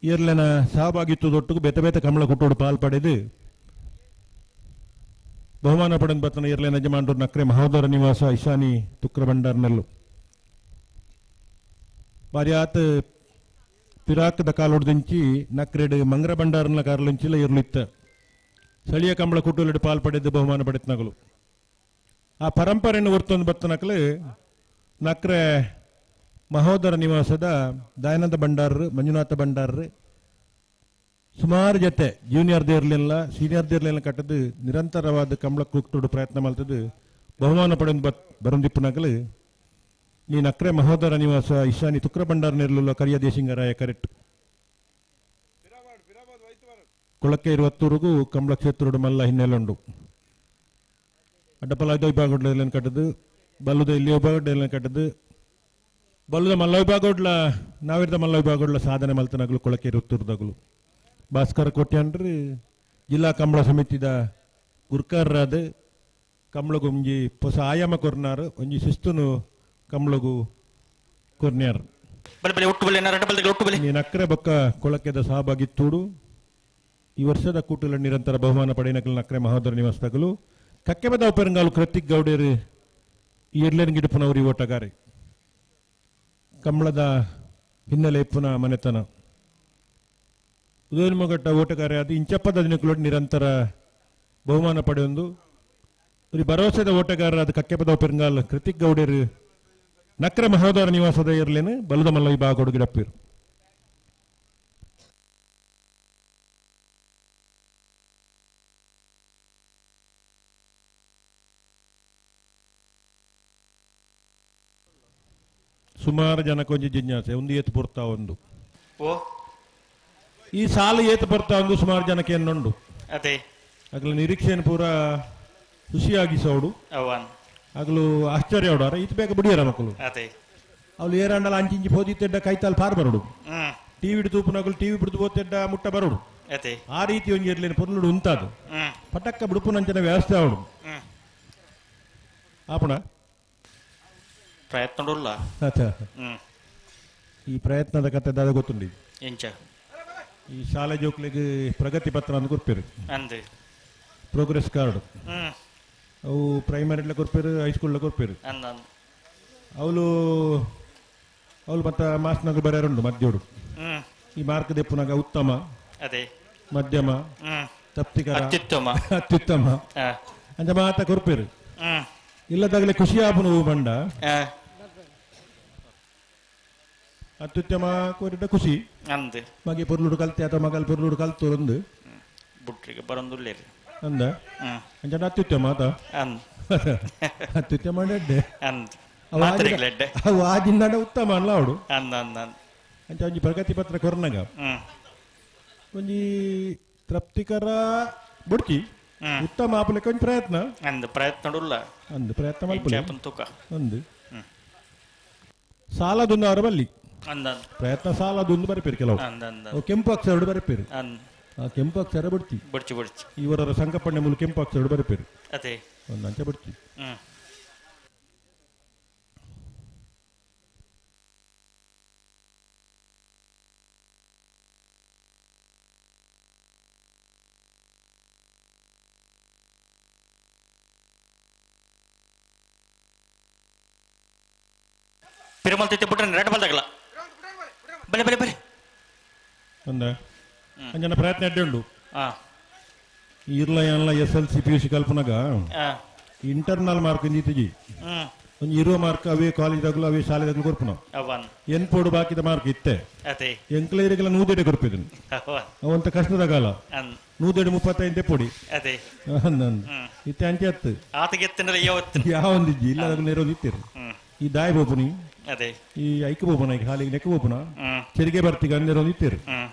ಏರ್ಲೆನ ಸಹಭಾಗಿತ್ವದೊಟ್ಟಿಗೂ ಬೇತೆ ಬೇತೆ ಕಂಬಳ ಕೂಟೋಡು ಪಾಲ್ಪಡೆದು ಬಹುಮಾನ ಪಡೆದು ಬರ್ತನ ಏರ್ಲೆನ ಯಜಮಾನರು ನಕ್ರೆ ಮಹೋದರ ನಿವಾಸ ಇಶಾನಿ ತುಕ್ರಬಂಡಾರ್ನಲ್ಲು ಬಾರಿ ಆತ ಪಿರಾಕದ ಕಾಲೊಡ್ದಿಂಚಿ ನಕ್ರೆಡ್ ಮಂಗ್ರ ಬಂಡಾರನ ಕಾರ್ಲಿಂಚಿಲ್ಲ ಇರ್ಲಿತ್ತ ಸ್ಥಳೀಯ ಕಂಬಳ ಕುಟುಲೆಡ್ ಪಾಲ್ಪಡೆದು ಬಹುಮಾನ ಪಡೆತ್ನಗಳು ಆ ಪರಂಪರೆಯನ್ನು ಹೊರ್ತೊಂದು ಬರ್ತನಕಲು ನಕ್ರೆ ಮಹೋದರ ನಿವಾಸದ ದಯಾನಂದ ಭಂಡಾರರು ಮಂಜುನಾಥ ಭಂಡಾರರು ಸುಮಾರು ಜೊತೆ ಜೂನಿಯರ್ದೇ ಇರಲಿಲ್ಲ ಸೀನಿಯರ್ದೇ ಇರಲಿಲ್ಲ ಕಟ್ಟದು ನಿರಂತರವಾದ ಕಂಬಳ ಕುಟ್ಟೋಡು ಪ್ರಯತ್ನ ಮಾಡ್ತದ್ದು ಬಹುಮಾನ ಪಡೆದು ಬರಂದಿಪ್ಪನಕಲು ನೀ ನಕ್ರೆ ಮಹೋದರ ನಿವಾಸ ಇಶಾನಿ ತುಕ್ರಬಂಡಾರ್ ನೆರಳುಲ್ಲ ಕರಿಯ ದೇಶಿಂಗರಾಯ ಕರೆಕ್ಟ್ ಕೊಳಕ್ಕೆ 20ವರೆಗೂ ಕಂಬಳ ಕ್ಷೇತ್ರೋಡು ಮಲ್ಲ ಹಿನ್ನೆಲೆಂಡು ಅಡ್ಡಪಲ ಐದು ವಿಭಾಗಡ್ಲ ಕಟ್ಟದು ಬಲ್ಲುದ ಇಲ್ಲಿ ವಿಭಾಗಡ್ಲ ಕಟ್ಟದು ಬಲ್ಲುದ ಮಲ್ಲ ವಿಭಾಗಡ್ಲ ನಾವಿರ್ದ ಮಲ್ಲ ವಿಭಾಗಡ್ಲ ಸಾಧನೆ ಮಲ್ತನಾಗಲು ಕೊಳಕೆ 20ವರೆದಾಗಲು ಭಾಸ್ಕರ ಕೋಟ್ಯಾನ್ರಿ ಜಿಲ್ಲಾ ಕಂಬಳ ಸಮಿತಿದ ಗುರ್ಕಾರರಾದ ಕಂಬಳಗು ಒಂಜಿ ಹೊಸ ಆಯಾಮ ಕೊರ್ನಾರು ಒಂಜಿ ಶಿಸ್ತುನು ಕಂಬಳಗು ಕೊರ್ನ್ಯಾರ್ ನೀನು ಅಕ್ರೆ ಬೊಕ್ಕ ಕೊಳಕೆದ ಸಹಭಾಗಿತ್ತೂಡು ಈ ವರ್ಷದ ಕೂಟಲ ನಿರಂತರ ಬಹುಮಾನ ಪಡೆಯನಕಲ್ ನಕ್ರೆ ಮಹೋದರ ನಿವಾಸದಗಲು ಕಕ್ಕೆಬದ ಉಪರಂಗಾಲು ಕೃತಿಕ್ ಗೌಡೇರು ಇರ್ಲೇನ್ ಗಿಡಪನವರಿ ಓಟಗಾರೆ ಕಂಬಳದ ಹಿನ್ನೆಲೆ ಇಪ್ಪನ ಮನೆತನ ಉದಯನ್ಮಗಟ್ಟ ಓಟಗಾರೆ ಅದು ಇಂಚಪ್ಪದ ದಿನಗಳು ನಿರಂತರ ಬಹುಮಾನ ಪಡೆಯೊಂದು ಭರವಸೆದ ಓಟಗಾರರಾದ ಕಕ್ಕೆಬದ ಉಪರಂಗಾಲ್ ಕೃತಿಕ್ ಗೌಡೇರು ನಕ್ರೆ ಮಹೋದರ ನಿವಾಸದ ಇರ್ಲೇನು ಬಲದ ಮಲ್ಲ ವಿಭಾಗ ಗಿಡಪ್ಪಿರು ಸುಮಾರು ಜನ ಕೊಂಚ ಜಿಜ್ಞಾಸೆ ಒಂದು ಏತು ಬರ್ತಾ ಒಂದು ಈ ಸಾಲು ಏತು ಬರ್ತಾ ಒಂದು ಸುಮಾರು ಜನಕ್ಕೆ ಎನ್ನುಂಡು ಅದೇ ಆಗ್ಲು ನಿರೀಕ್ಷೆಯನ್ನು ಪೂರ ಖುಷಿಯಾಗಿ ಸೌಡು ಆಗ್ಲು ಆಶ್ಚರ್ಯ ಅವಡಾರ ಇತ್ ಬೇಗ ಬಿಡಿಯಾರ ಮಕ್ಕಳು ಅವ್ಲು ಏರಂಡಲ ಅಂಚಿಂಚಿ ಪೋದಿತ್ತೆಡ್ಡ ಕೈತಾಲ್ ಪಾರ್ ಬರೋಡು ಟಿವಿ ತೂಪುನಗಳು ಟಿವಿ ಬಿಡ್ದು ಹೋತೆಡ್ಡ ಮುಟ್ಟ ಬರೋಡು ಆ ರೀತಿ ಒಂದು ಇರ್ಲೇನು ಪೊರ್ಲುಡು ಉಂತಾದು ಪಟಕ್ಕ ಬಿಡುಪುನಂಚನ ವ್ಯವಸ್ಥೆ ಅವಡು ಆಪಣ ಪ್ರಯತ್ನ ಈ ಪ್ರಯತ್ನದ ಕತೆ ದಾದ ಗೊತ್ತುಂಡಿ ಎಂಚ ಈ ಶಾಲೆ ಜೋಕ್ಲಿಗೆ ಪ್ರಗತಿ ಪತ್ರ ಅಂತ ಕೊಡ್ಪೇರು ಅಂದೆ ಪ್ರೋಗ್ರೆಸ್ ಕಾರ್ಡ್ ಅವು ಪ್ರೈಮರಿಲ ಕೊಡ್ಪೇರು ಹೈಸ್ಕೂಲ್ ಕೊಡ್ಪೇರು ಅವಳು ಮತ್ತೆ ಮಾಸ್ನಾಗ ಬರೆಯರುಂಡು ಮಧ್ಯೋಡು ಈ ಮಾರ್ಕ್ ದೆಪ್ಪುನಾಗ ಉತ್ತಮ ಅದೇ ಮಧ್ಯಮ ತಪ್ತಿಕರ ಅತ್ಯುತ್ತಮ ಅತ್ಯುತ್ತಮ ಆ, ಅಂಚ ಮಾತ ಕೊರ್ಪೇರು ಹ್ಮ್ ಇಲ್ಲದಾಗಲೇ ಖುಷಿ ಆಪುನು ಬಂಡ ಆ, ಅತ್ಯುತ್ತಮ ಕೋರಿದ ಖುಷಿ ಅಂದ್ ಮಗೆ ಪೊರ್ಲುಡು ಕಲ್ತೆ ಅಥವಾ ಮಗಲ್ ಪೊರ್ಲುಡು ಕಲ್ತೋರೊಂದು ಬುಟ್ರಿಗೆ ಬರಂದುಲ್ಲೇರಿ ಅಂದ ಹ್ಮ್ ಅಂಚನ ಅತ್ಯುತ್ತಮ ಆತ ಅಂದ್ ಅತ್ಯುತ್ತಮ ಡೆಡ್ಡೆ ಅಂದ್ ಮಾತ್ರೆಗ್ಲೆಡ್ಡೆ ಅವು ಆಜಿಂದ ಉತ್ತಮ ಅಲ್ಲ ಅವಡು ಅಂದ್ ಅಂದ್ ಅಂದ್ ಅಂಚ ಒಂಜಿ ಪ್ರಗತಿ ಪತ್ರ ಕೊರ್ನಗ ಹ್ಮ್ ಒಂಜಿ ತೃಪ್ತಿಕರ ಬುಡ್ಚಿ ಹ್ಮ್. ಉತ್ತಮ ಆಪುಲೆಕ್ಕ ಒಂಜಿ ಪ್ರಯತ್ನ ಅಂದ್ ಪ್ರಯತ್ನಡುಲ್ಲ ಅಂದು ಪ್ರಯತ್ನ ಮಲ್ಪುಲೆ ಜಾಪನ್ ತೂಕ ಒಂದು ಹ್ಮ್. ಸಾಲದೊಂದು ಅವರ ಬಲ್ಲಿ ಅಂದ್ ಅಂದ್ ಪ್ರಯತ್ನ ಸಾಲದೊಂದು ಬರಪೇರು ಕೆಲವು ಅಂದ್ ಅಂದ್ ಅವು ಕೆಂಪು ಅಕ್ಷರ ಬರಪೇರು ಅಂದ್ ಆ ಕೆಂಪು ಅಕ್ಷರ ಬಡ್ತಿ ಬಡ್ಚಿ ಬಡ್ಚಿ ಇವರ ಸಂಕಪಣ್ಣೆ ಮೂಲ ಕೆಂಪು ಅಕ್ಷರ ಬರಪೇರು ಅದೇ ಒಂದು ಅಂಚೆ ಬಡ್ತಿ ಹ್ಮ್ ಪಿರಮಲ್ ತಿತ್ತೆ ಬಿಟ್ರೆ ರೆಡ್ ಬಲ್ದಾಗಲ್ಲ ಬಲೆ ಬಲೆ ಬಲೆ ಒಂದ ಅಂಜನ ಪ್ರಯತ್ನ ಅಡ್ಡೆ ಉಂಡು ಆ ಇರ್ಲ ಎಲ್ಲ SLC PUC ಕಲ್ಪನಾಗ ಆ ಇಂಟರ್ನಲ್ ಮಾರ್ಕ್ ಇಂದಿತ್ತಿಜಿ ಹ್ಮ್ ಒಂದು ಇರುವ ಮಾರ್ಕ್ ಅವೇ ಕಾಲೇಜ್ದಾಗಲು ಅವೇ ಶಾಲೆದಾಗಲು ಕೊರ್ಪುನ ಅವನ್ ಎನ್ಪೋಡು ಬಾಕಿದ ಮಾರ್ಕ್ ಇತ್ತೆ ಅದೇ ಎಂಕ್ಲೈರಿಗೆಲ್ಲ ನೂದೆಡೆ ಕೊರ್ಪಿದನು ಅವನ್ ಅವಂತ ಕಷ್ಟದಾಗಲ್ಲ ಅನ್ ನೂದೆಡೆ 35 ಪೊಡಿ ಅದೇ ಇತ್ತೆ ಅಂಚೆ ಹತ್ತು ಆತಗೆ ಎತ್ತನಲ್ಲ ಯಾವತ್ತು ಯಾವೊಂದಿಜ್ಜಿ ಇಲ್ಲದಾಗ ನೇರೋದು ಇತ್ತಿರು ಹ್ಮ್ ಈ ದಾಯಿ ಬೋಪುನಿ ಅದೇ ಈ ಐಕ ಬೋಪನ ಈಗ ಹಾಲಿಗೆ ನೆಕ್ಕ ಬೋಪನ ಹ್ಮ್ ಚೆರಿಗೆ ಬರ್ತಿಗೆ ಅಂದೇರೋದು ಇತ್ತಿರು ಹ್ಮ್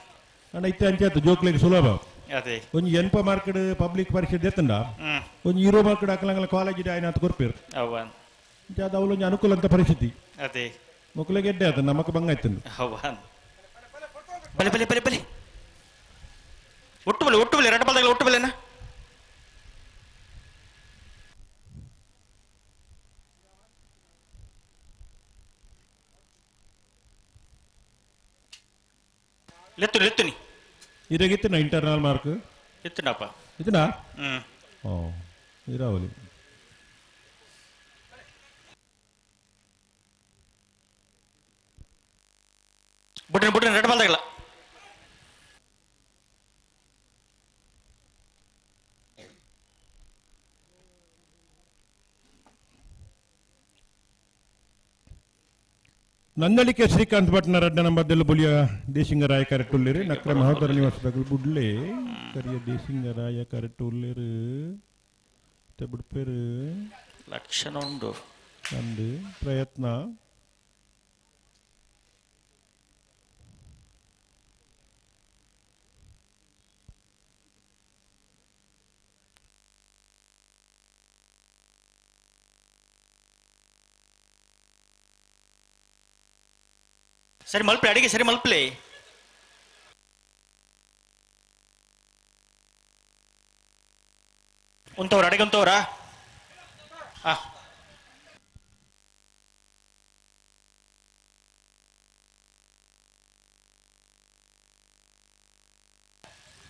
ಅಣ್ಣ ಇತ್ತೆ ಅಂಚೆ ಹತ್ತು ಜೋಕ್ಲೆಗೆ ಸುಲಭ ಅದೇ ಒಂಜಿ ಎನ್ಪ ಮಾರ್ಕೆಟ್ ಪಬ್ಲಿಕ್ ಪರೀಕ್ಷೆ ದೆತ್ತಂಡ ಹ್ಮ್ ಒಂಜಿ ಹೀರೋ ಮಾರ್ಕೆಟ್ ಹಾಕಲಂಗಲ ಕಾಲೇಜ್ ಆಯ್ನ ಹತ್ತು ಕೊರ್ಪೇರು ಅವನ್ ಅದು ಅವಳೊಂಜಿ ಅನುಕೂಲ ಅಂತ ಪರಿಸ್ಥಿತಿ ಅದೇ ಮಕ್ಕಳಿಗೆ ಎಡ್ಡೆ ಆತ ನಮ್ಮಕ್ಕೆ ಬಂಗ ಆಯ್ತಂದು ಅವನ್ ಬಲೆ ಬಲೆ ಬಲೆ ಬಲೆ ಒಟ್ಟು ಬಲೆ ರೆಡ್ ಬಲ್ದಾಗಲ್ಲ ಒಟ್ಟು ಬಲೆನಾ ಲೆತ್ತುನಿ ಇದಾಗಿತ್ತು ಇಂಟರ್ನಲ್ ಮಾರ್ಕ್ ಎತ್ತುನಪ್ಪ ಇದನ್ನ ಹ್ಮ್ ಓ ಇರಾವಲಿ ಬಿಟ್ರೆ ರೆಡ್ ಬಲ್ದಾಗಲ್ಲ ನಂದಳಿಕೆ ಶ್ರೀಕಾಂತ್ ಭಟ್ನ ರಡ್ಡ ನಂಬರ್ದೆಲ್ಲ ಬುಲಿಯ ದೇಶಿಂಗರಾಯ ಕರೆಟ್ಟುಲ್ಲೇರು ನಕ್ರ ಮಹೋದರ ನಿವಾಸದಾಗ ಬುಡ್ಲೆ ಕರಿಯ ದೇಶಿಂಗರಾಯ ಕರೆಟ್ಟುಲ್ಲೇರು ಬಿಡ್ಪೇರು ಲಕ್ಷಣ ಉಂಟು ನಂದು ಪ್ರಯತ್ನ ಸರಿ ಮಲ್ಪಲೆ ಅಡಿಗೆ ಸರಿ ಮಲ್ಪಲೆ ಉಂತವ್ರ ಅಡಿಗೆ ಉಂತವ್ರ ಆ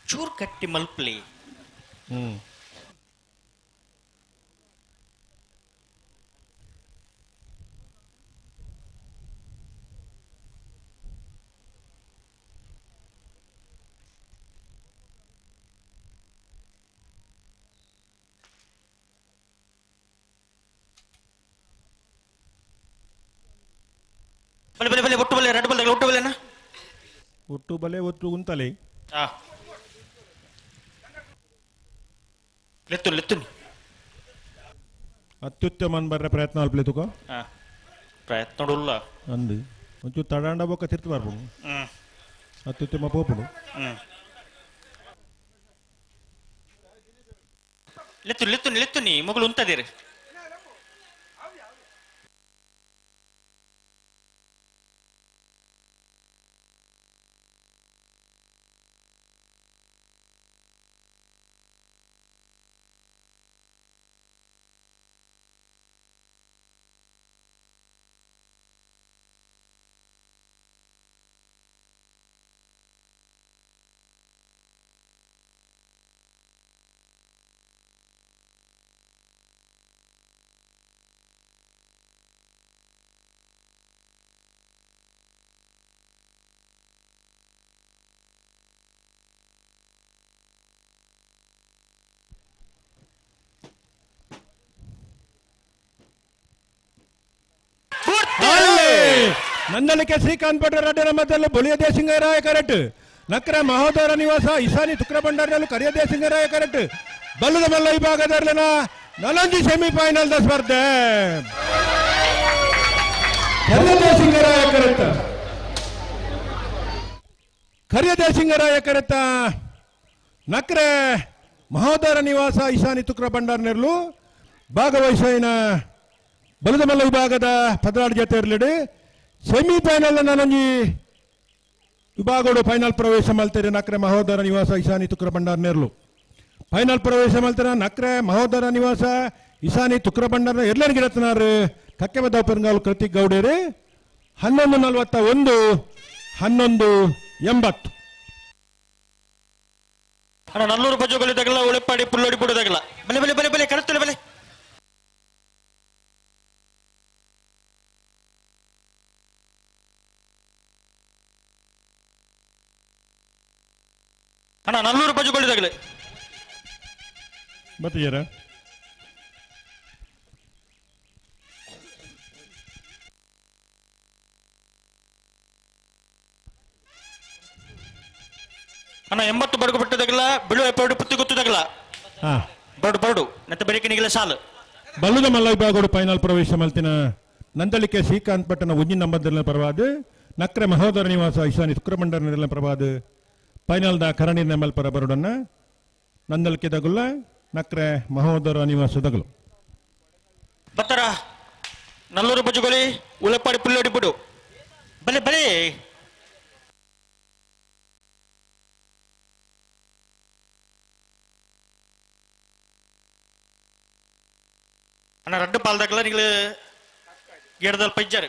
ಚೂರ್ ಕಟ್ಟಿ ಮಲ್ಪಲೆ ಹ್ಮ್ ಬಲೆ ಬಲೆ ಬಲೆ ಒಟ್ಟು ಬಲೆ ರೆಡ್ ಬಲ್ದಾಗಲ್ಲ ಒಟ್ಟು ಬಲೆನಾ ಒಟ್ಟು ಬಲೆ ಒಟ್ಟು ಉಂತಲೆ ಆ ಲೆತ್ತುನಿ ಅತ್ಯುತ್ತಮ ಬರ್ರೆ ಪ್ರಯತ್ನ ಅಲ್ಪಲೆ ತುಕ ಆ ಪ್ರಯತ್ನ ನೋಡುಲ್ಲ ಅಂದು ಒಂಚೂರು ತಡಾಂಡ ಬೊಕ್ಕ ತಿರ್ತು ಬರ್ಬೋದು ಹ್ಮ್ ಅತ್ಯುತ್ತಮ ಪೋಪುಡು ಹ್ಮ್ ಲೆತ್ತುನಿ ಮಗಳು ಉಂತದೇರಿ ನಂದಲಿಕೆ ಶ್ರೀಕಾಂತ್ ಭಟ್ರ ರಡ್ಡೆ ನಮ್ಮದಲ್ಲೂ ಬೊಲಿಯ ದೇಸಿಂಗರಾಯ ಕರೆಕ್ಟ್ ನಕ್ರ ಮಹೋದರ ನಿವಾಸ ಇಶಾನಿ ತುಕ್ರಬಂಡಾರನಲ್ಲೂ ಕರಿಯ ದೇಸಿಂಗರಾಯ ಕರೆಕ್ಟ್ ಬಲ್ಲದ ಮಲ್ಲ ವಿಭಾಗದಲ್ಲಿನ ನಲಂಜಿ ಸೆಮಿಫೈನಲ್ ದ ಸ್ಪರ್ಧೆ ಕರಿಯ ದೇಸಿಂಗರಾಯ ಕರೆಕ್ಟ್ ಕರಿಯ ದೇಸಿಂಗರಾಯ ಕರೆಕ್ಟ್ ನಕ್ರೆ ಮಹೋದರ ನಿವಾಸ ಇಶಾನಿ ತುಕ್ರಬಂಡಾರನಲ್ಲೂ ಭಾಗವಹಿಸಿನ ಬಲದ ಮಲ್ಲ ವಿಭಾಗದ ಪದರಾಡು ಜೊತೆ ಇರಲಿಡಿ ಸೆಮಿಫೈನಲ್ ನನಂಜಿ ವಿಭಾಗಗಳು ಫೈನಲ್ ಪ್ರವೇಶ ಮಲ್ತಾರೆ ನಕ್ರೆ ಮಹೋದರ ನಿವಾಸ ಇಶಾನಿ ತುಕ್ರಬಂಡಾರ್ ನೆರ್ಲು ಫೈನಲ್ ಪ್ರವೇಶ ಮಲ್ತಾರ ನಕ್ರೆ ಮಹೋದರ ನಿವಾಸ ಇಶಾನಿ ತುಕ್ರಬಂಡಾರ್ ಎಲ್ಲರ ಗಿಡತನಾರು ಕಕ್ಕೆ ಬದ ಪೆರಂಗಾಲು ಕೃತಿಕ್ ಗೌಡೇರಿ 11:41 11:80 ಅಣ್ಣ ನಲ್ಲೂರು ಬಜುಗಳಿದಾಗಲ್ಲ ಉಳೆಪ್ಪಾಡಿ ಪುಲ್ಲೋಡಿ ಬಿಡೋದಾಗಲ್ಲ ಬಲೆ ಬಲೆ ಬಲೆ ಬಲೆ ಕರೆಕ್ಟ್ ಬಲೆ ಅಣ್ಣ ನಲ್ಲೂರು ಬಜುಗಳಿದಾಗಲೇ ಮತ್ತಿದ್ದೀರಾ ಅಣ್ಣ 80 ಬಡಗು ಬಿಟ್ಟದಾಗಲ್ಲ ಬಿಳು ಎಪ್ಪಡು ಪುತ್ತಿ ಗೊತ್ತದಾಗಲ್ಲ ಬರಡು ಬರಡು ನತ್ತ ಬೆಳಕಿನಿಗೆಲ್ಲ ಸಾಲು ಬಲ್ಲುದ ಮಲ್ಲ ವಿಭಾಗಗಳು ಫೈನಲ್ ಪ್ರವೇಶ ಮಲ್ತಿನ ನಂದಳಿಕೆ ಶ್ರೀಕಾಂತ್ ಭಟ್ಟನ ಉಜ್ಜಿನ ನಂಬರ್ದಲ್ಲಿನ ಪರವಾದ ನಕ್ರೆ ಮಹೋದರ ನಿವಾಸ ಇಶಾನಿ ತುಕ್ರಬಂಡಾರನ ಪರವಾದ ಫೈನಲ್ ದ ಕರಣಿನ ಮಲ್ಪರ ಬರುಡನ್ನ ನಂದಳಿಕೆ ದಗುಲ್ಲ ನಕ್ರೆ ಮಹೋದರ ನಿವಾಸ ದಗಲು ಬತ್ತರ ನಲ್ಲೂರು ಬಜುಗೊಳಿ ಉಳೆಪ್ಪಾಡಿ ಪುಲ್ಲೋಡಿ ಬಿಡು ಬಲೆ ಬಲೆ ಅಣ್ಣ ರಡ್ಡು ಪಾಲ್ದಾಗಲ್ಲ ನೀವು ಗಿಡದಲ್ಲಿ ಪೈಜಾರು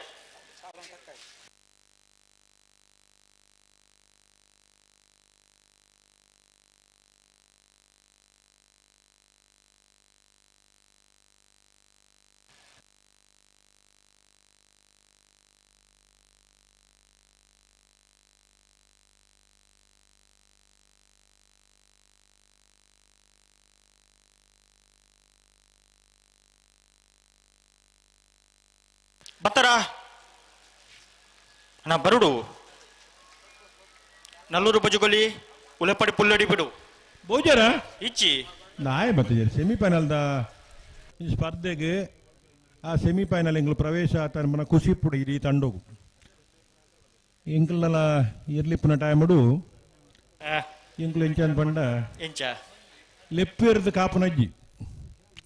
ಬತ್ತರ ಅಣ್ಣ ಬರುಡು ನಲ್ಲೂರು ಬಜುಗೊಲಿ ಉಳೆಪ್ಪಾಡಿ ಪುಲ್ಲಡಿ ಬಿಡು ಬೋಜರ ಇಚ್ಚಿ ನಾಯ್ ಬತ್ತಿದ್ದೀರಿ ಸೆಮಿಫೈನಲ್ ದ ಈ ಸ್ಪರ್ಧೆಗೆ ಆ ಸೆಮಿಫೈನಲ್ ಎಂಗ್ಲು ಪ್ರವೇಶ ಆತ ಮನ ಖುಷಿ ಪುಡಿ ಈ ತಂಡೋಗು ಎಂಕ್ಲೆಲ್ಲ ಇರ್ಲಿಪ್ಪನ ಟೈಮಡು ಎಂಕ್ಲು ಎಂಚನ್ ಪಂಡ ಎಂಚ ಲೆಪ್ಪಿರ್ದು ಕಾಪುನಜ್ಜಿ